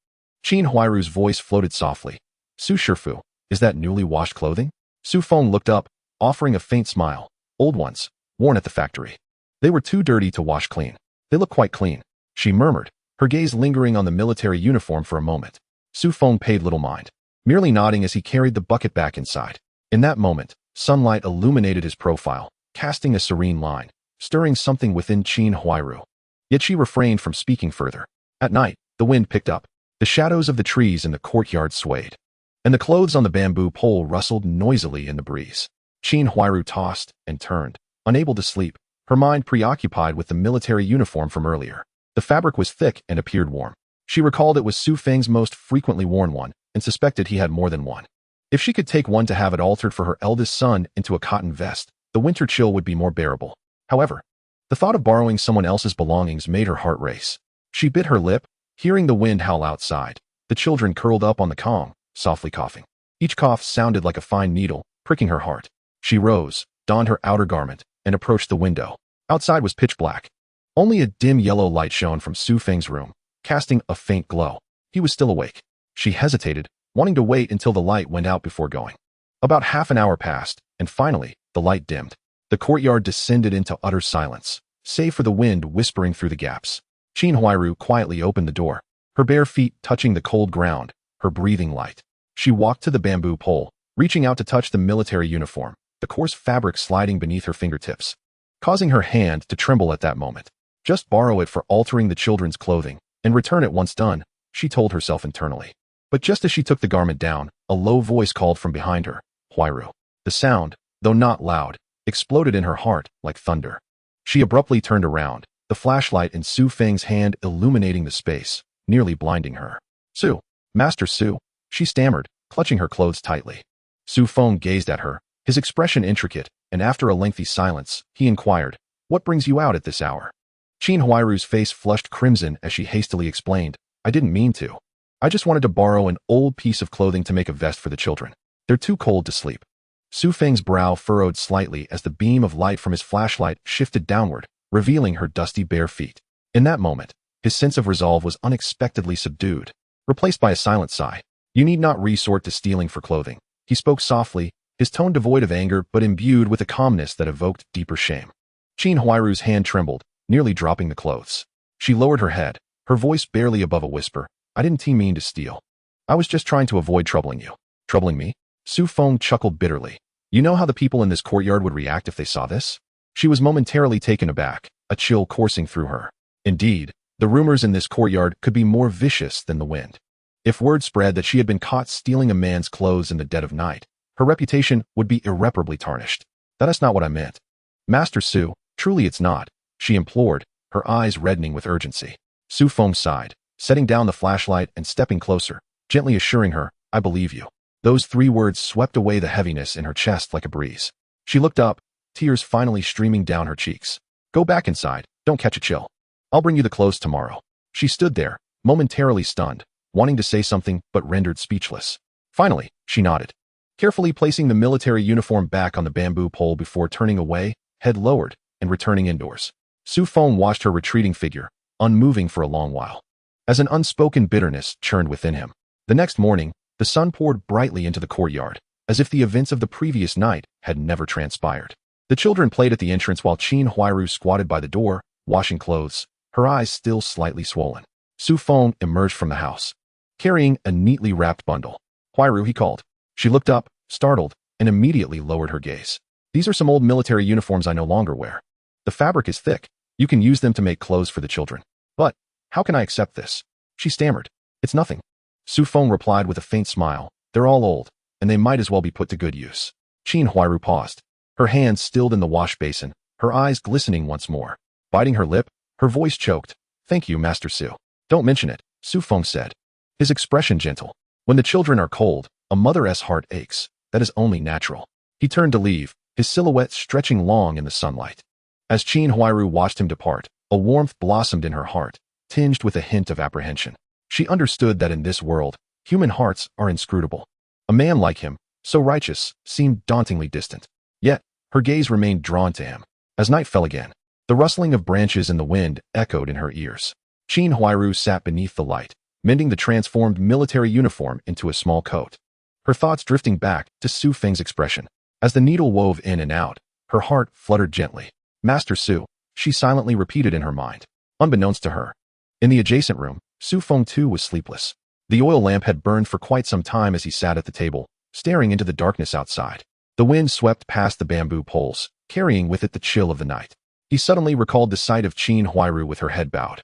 Qin Huairu's voice floated softly. Su Shifu, is that newly washed clothing? Su Feng looked up, offering a faint smile. Old ones, worn at the factory. They were too dirty to wash clean. They look quite clean, she murmured, her gaze lingering on the military uniform for a moment. Su Feng paid little mind, merely nodding as he carried the bucket back inside. In that moment, sunlight illuminated his profile, casting a serene line, stirring something within Qin Huairu. Yet she refrained from speaking further. At night, the wind picked up, the shadows of the trees in the courtyard swayed, and the clothes on the bamboo pole rustled noisily in the breeze. Qin Huairu tossed and turned, unable to sleep, her mind preoccupied with the military uniform from earlier. The fabric was thick and appeared warm. She recalled it was Su Feng's most frequently worn one, and suspected he had more than one. If she could take one to have it altered for her eldest son into a cotton vest, the winter chill would be more bearable. However, the thought of borrowing someone else's belongings made her heart race. She bit her lip, hearing the wind howl outside. The children curled up on the kong, softly coughing. Each cough sounded like a fine needle, pricking her heart. She rose, donned her outer garment, and approached the window. Outside was pitch black. Only a dim yellow light shone from Su Feng's room, casting a faint glow. He was still awake. She hesitated, wanting to wait until the light went out before going. About half an hour passed, and finally, the light dimmed. The courtyard descended into utter silence, save for the wind whispering through the gaps. Qin Huairu quietly opened the door, her bare feet touching the cold ground, her breathing light. She walked to the bamboo pole, reaching out to touch the military uniform, the coarse fabric sliding beneath her fingertips, causing her hand to tremble at that moment. Just borrow it for altering the children's clothing, and return it once done, she told herself internally. But just as she took the garment down, a low voice called from behind her, Huairu. The sound, though not loud, exploded in her heart like thunder. She abruptly turned around, the flashlight in Su Feng's hand illuminating the space, nearly blinding her. Su, Master Su, she stammered, clutching her clothes tightly. Su Feng gazed at her, his expression intricate, and after a lengthy silence, he inquired, "What brings you out at this hour?" Qin Huairu's face flushed crimson as she hastily explained, "I didn't mean to. I just wanted to borrow an old piece of clothing to make a vest for the children. They're too cold to sleep." Su Feng's brow furrowed slightly as the beam of light from his flashlight shifted downward, revealing her dusty bare feet. In that moment, his sense of resolve was unexpectedly subdued, replaced by a silent sigh. "You need not resort to stealing for clothing." He spoke softly, his tone devoid of anger but imbued with a calmness that evoked deeper shame. Qin Huairu's hand trembled, nearly dropping the clothes. She lowered her head, her voice barely above a whisper. "I didn't mean to steal. I was just trying to avoid troubling you." "Troubling me?" Su Feng chuckled bitterly. "You know how the people in this courtyard would react if they saw this?" She was momentarily taken aback, a chill coursing through her. Indeed, the rumors in this courtyard could be more vicious than the wind. If word spread that she had been caught stealing a man's clothes in the dead of night, her reputation would be irreparably tarnished. "That is not what I meant. Master Su, truly it's not," she implored, her eyes reddening with urgency. Su Feng sighed, setting down the flashlight and stepping closer, gently assuring her, "I believe you." Those 3 words swept away the heaviness in her chest like a breeze. She looked up, tears finally streaming down her cheeks. "Go back inside, don't catch a chill. I'll bring you the clothes tomorrow." She stood there, momentarily stunned, wanting to say something but rendered speechless. Finally, she nodded, carefully placing the military uniform back on the bamboo pole before turning away, head lowered, and returning indoors. Su Feng watched her retreating figure, unmoving for a long while, as an unspoken bitterness churned within him. The next morning, the sun poured brightly into the courtyard, as if the events of the previous night had never transpired. The children played at the entrance while Qin Huairu squatted by the door, washing clothes, her eyes still slightly swollen. Su Feng emerged from the house, carrying a neatly wrapped bundle. "Huairu," he called. She looked up, startled, and immediately lowered her gaze. "These are some old military uniforms I no longer wear. The fabric is thick. You can use them to make clothes for the children. But, how can I accept this?" She stammered. "It's nothing." Su Feng replied with a faint smile. "They're all old, and they might as well be put to good use." Qin Huairu paused, her hands stilled in the wash basin, her eyes glistening once more. Biting her lip, her voice choked. "Thank you, Master Su." "Don't mention it," Su Feng said, his expression gentle. "When the children are cold, a mother's heart aches. That is only natural." He turned to leave, his silhouette stretching long in the sunlight. As Qin Huairu watched him depart, a warmth blossomed in her heart, tinged with a hint of apprehension. She understood that in this world, human hearts are inscrutable. A man like him, so righteous, seemed dauntingly distant. Yet, her gaze remained drawn to him. As night fell again, the rustling of branches in the wind echoed in her ears. Qin Huairu sat beneath the light, mending the transformed military uniform into a small coat, her thoughts drifting back to Su Feng's expression. As the needle wove in and out, her heart fluttered gently. "Master Su," she silently repeated in her mind. Unbeknownst to her, in the adjacent room, Su Feng too was sleepless. The oil lamp had burned for quite some time as he sat at the table, staring into the darkness outside. The wind swept past the bamboo poles, carrying with it the chill of the night. He suddenly recalled the sight of Qin Huairu with her head bowed,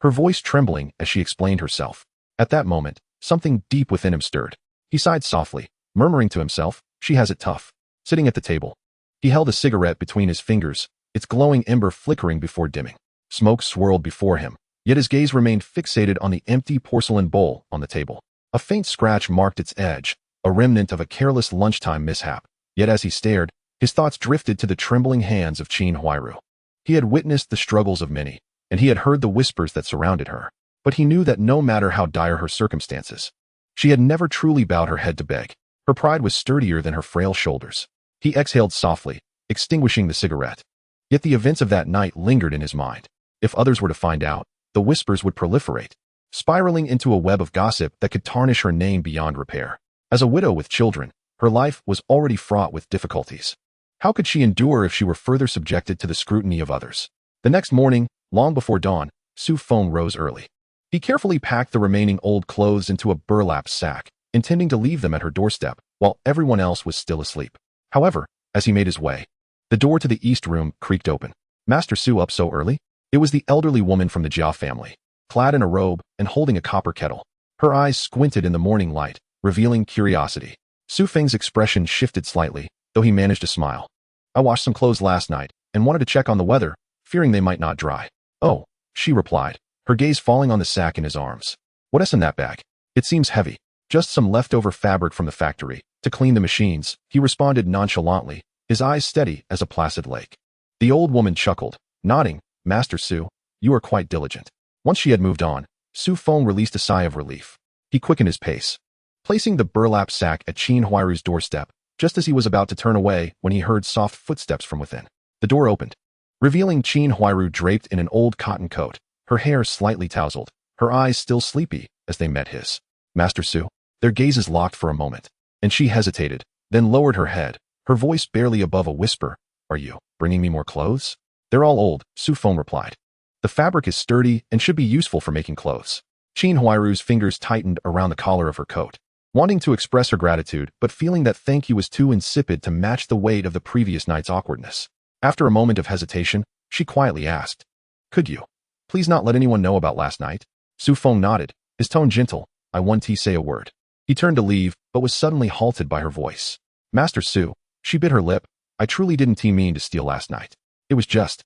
her voice trembling as she explained herself. At that moment, something deep within him stirred. He sighed softly, murmuring to himself, "She has it tough." Sitting at the table, he held a cigarette between his fingers, its glowing ember flickering before dimming. Smoke swirled before him, yet his gaze remained fixated on the empty porcelain bowl on the table. A faint scratch marked its edge, a remnant of a careless lunchtime mishap. Yet as he stared, his thoughts drifted to the trembling hands of Qin Huairu. He had witnessed the struggles of many, and he had heard the whispers that surrounded her. But he knew that no matter how dire her circumstances, she had never truly bowed her head to beg. Her pride was sturdier than her frail shoulders. He exhaled softly, extinguishing the cigarette. Yet the events of that night lingered in his mind. If others were to find out, the whispers would proliferate, spiraling into a web of gossip that could tarnish her name beyond repair. As a widow with children, her life was already fraught with difficulties. How could she endure if she were further subjected to the scrutiny of others? The next morning, long before dawn, Su Feng rose early. He carefully packed the remaining old clothes into a burlap sack, intending to leave them at her doorstep while everyone else was still asleep. However, as he made his way, the door to the east room creaked open. "Master Su up so early?" It was the elderly woman from the Jia family, clad in a robe and holding a copper kettle. Her eyes squinted in the morning light, revealing curiosity. Su Feng's expression shifted slightly, though he managed to smile. "I washed some clothes last night and wanted to check on the weather, fearing they might not dry." Oh, she replied, her gaze falling on the sack in his arms. What's in that bag? It seems heavy. Just some leftover fabric from the factory, to clean the machines, he responded nonchalantly, his eyes steady as a placid lake. The old woman chuckled, nodding, Master Su, you are quite diligent. Once she had moved on, Su Feng released a sigh of relief. He quickened his pace, placing the burlap sack at Qin Huairu's doorstep, just as he was about to turn away when he heard soft footsteps from within. The door opened, revealing Qin Huairu draped in an old cotton coat, her hair slightly tousled, her eyes still sleepy as they met his. Master Su, their gazes locked for a moment, and she hesitated, then lowered her head, her voice barely above a whisper. Are you bringing me more clothes? They're all old, Su Feng replied. The fabric is sturdy and should be useful for making clothes. Qin Huairu's fingers tightened around the collar of her coat, wanting to express her gratitude but feeling that thank you was too insipid to match the weight of the previous night's awkwardness. After a moment of hesitation, she quietly asked, Could you please not let anyone know about last night? Su Feng nodded, his tone gentle. I won't say a word. He turned to leave, but was suddenly halted by her voice. Master Su, she bit her lip. I truly didn't mean to steal last night. It was just.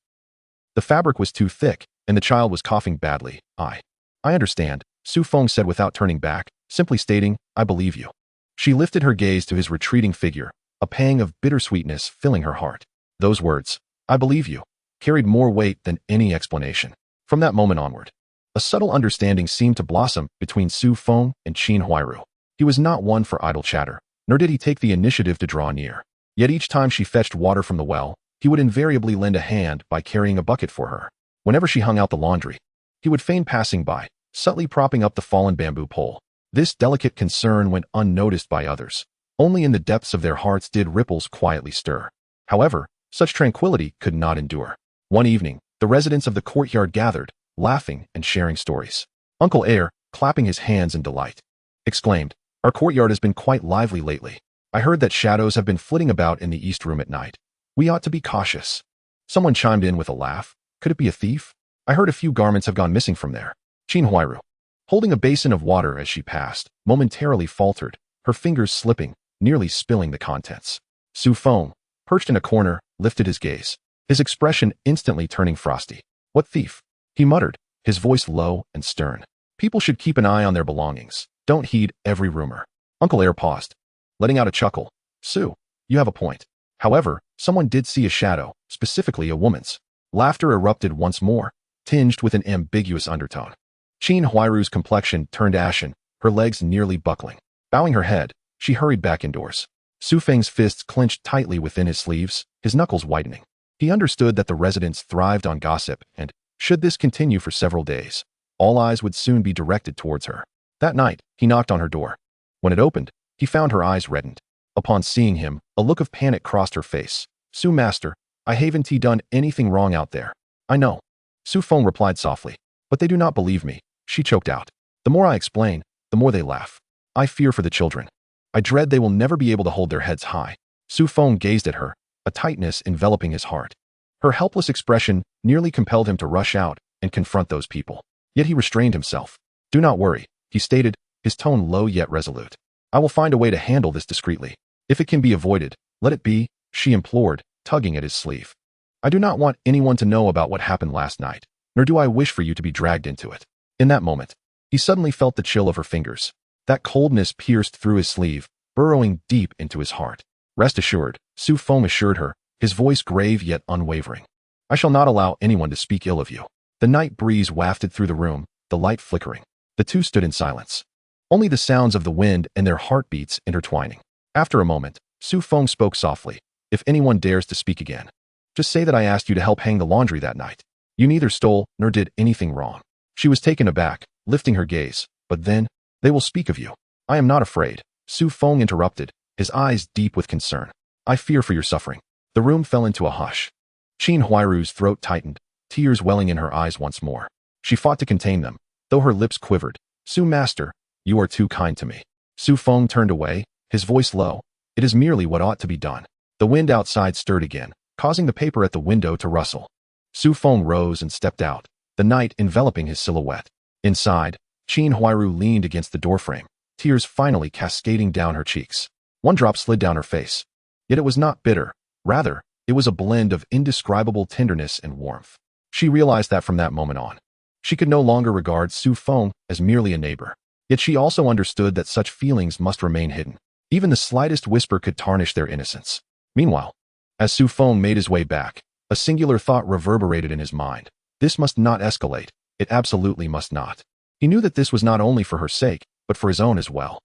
The fabric was too thick, and the child was coughing badly. I understand, Su Feng said without turning back, simply stating, I believe you. She lifted her gaze to his retreating figure, a pang of bittersweetness filling her heart. Those words, I believe you, carried more weight than any explanation. From that moment onward, a subtle understanding seemed to blossom between Su Feng and Qin Huairu. He was not one for idle chatter, nor did he take the initiative to draw near. Yet each time she fetched water from the well, he would invariably lend a hand by carrying a bucket for her. Whenever she hung out the laundry, he would feign passing by, subtly propping up the fallen bamboo pole. This delicate concern went unnoticed by others. Only in the depths of their hearts did ripples quietly stir. However, such tranquility could not endure. One evening, the residents of the courtyard gathered, laughing and sharing stories. Uncle Air, clapping his hands in delight, exclaimed, Our courtyard has been quite lively lately. I heard that shadows have been flitting about in the east room at night. We ought to be cautious. Someone chimed in with a laugh. Could it be a thief? I heard a few garments have gone missing from there. Qin Huairu, holding a basin of water as she passed, momentarily faltered, her fingers slipping, nearly spilling the contents. Su Feng, perched in a corner, lifted his gaze, his expression instantly turning frosty. What thief? He muttered, his voice low and stern. People should keep an eye on their belongings. Don't heed every rumor. Uncle Air paused, letting out a chuckle. Su, you have a point. However, someone did see a shadow, specifically a woman's. Laughter erupted once more, tinged with an ambiguous undertone. Qin Huairu's complexion turned ashen, her legs nearly buckling. Bowing her head, she hurried back indoors. Su Feng's fists clenched tightly within his sleeves, his knuckles whitening. He understood that the residents thrived on gossip, and, should this continue for several days, all eyes would soon be directed towards her. That night, he knocked on her door. When it opened, he found her eyes reddened. Upon seeing him, a look of panic crossed her face. Su Master, I haven't done anything wrong out there. I know. Su Feng replied softly. But they do not believe me, she choked out. The more I explain, the more they laugh. I fear for the children. I dread they will never be able to hold their heads high. Su Feng gazed at her, a tightness enveloping his heart. Her helpless expression nearly compelled him to rush out and confront those people. Yet he restrained himself. Do not worry, he stated, his tone low yet resolute. I will find a way to handle this discreetly. If it can be avoided, let it be, she implored, tugging at his sleeve. I do not want anyone to know about what happened last night, nor do I wish for you to be dragged into it. In that moment, he suddenly felt the chill of her fingers. That coldness pierced through his sleeve, burrowing deep into his heart. Rest assured, Su Feng assured her, his voice grave yet unwavering. I shall not allow anyone to speak ill of you. The night breeze wafted through the room, the light flickering. The two stood in silence. Only the sounds of the wind and their heartbeats intertwining. After a moment, Su Feng spoke softly. If anyone dares to speak again, just say that I asked you to help hang the laundry that night. You neither stole nor did anything wrong. She was taken aback, lifting her gaze. But then, they will speak of you. I am not afraid, Su Feng interrupted, his eyes deep with concern. I fear for your suffering. The room fell into a hush. Qin Huairu's throat tightened, tears welling in her eyes once more. She fought to contain them, though her lips quivered. Su Master, you are too kind to me. Su Feng turned away, his voice low. It is merely what ought to be done. The wind outside stirred again, causing the paper at the window to rustle. Su Feng rose and stepped out, the night enveloping his silhouette. Inside, Qin Huairu leaned against the doorframe, tears finally cascading down her cheeks. One drop slid down her face. Yet it was not bitter. Rather, it was a blend of indescribable tenderness and warmth. She realized that from that moment on, she could no longer regard Feng as merely a neighbor. Yet she also understood that such feelings must remain hidden. Even the slightest whisper could tarnish their innocence. Meanwhile, as Feng made his way back, a singular thought reverberated in his mind. This must not escalate. It absolutely must not. He knew that this was not only for her sake, but for his own as well.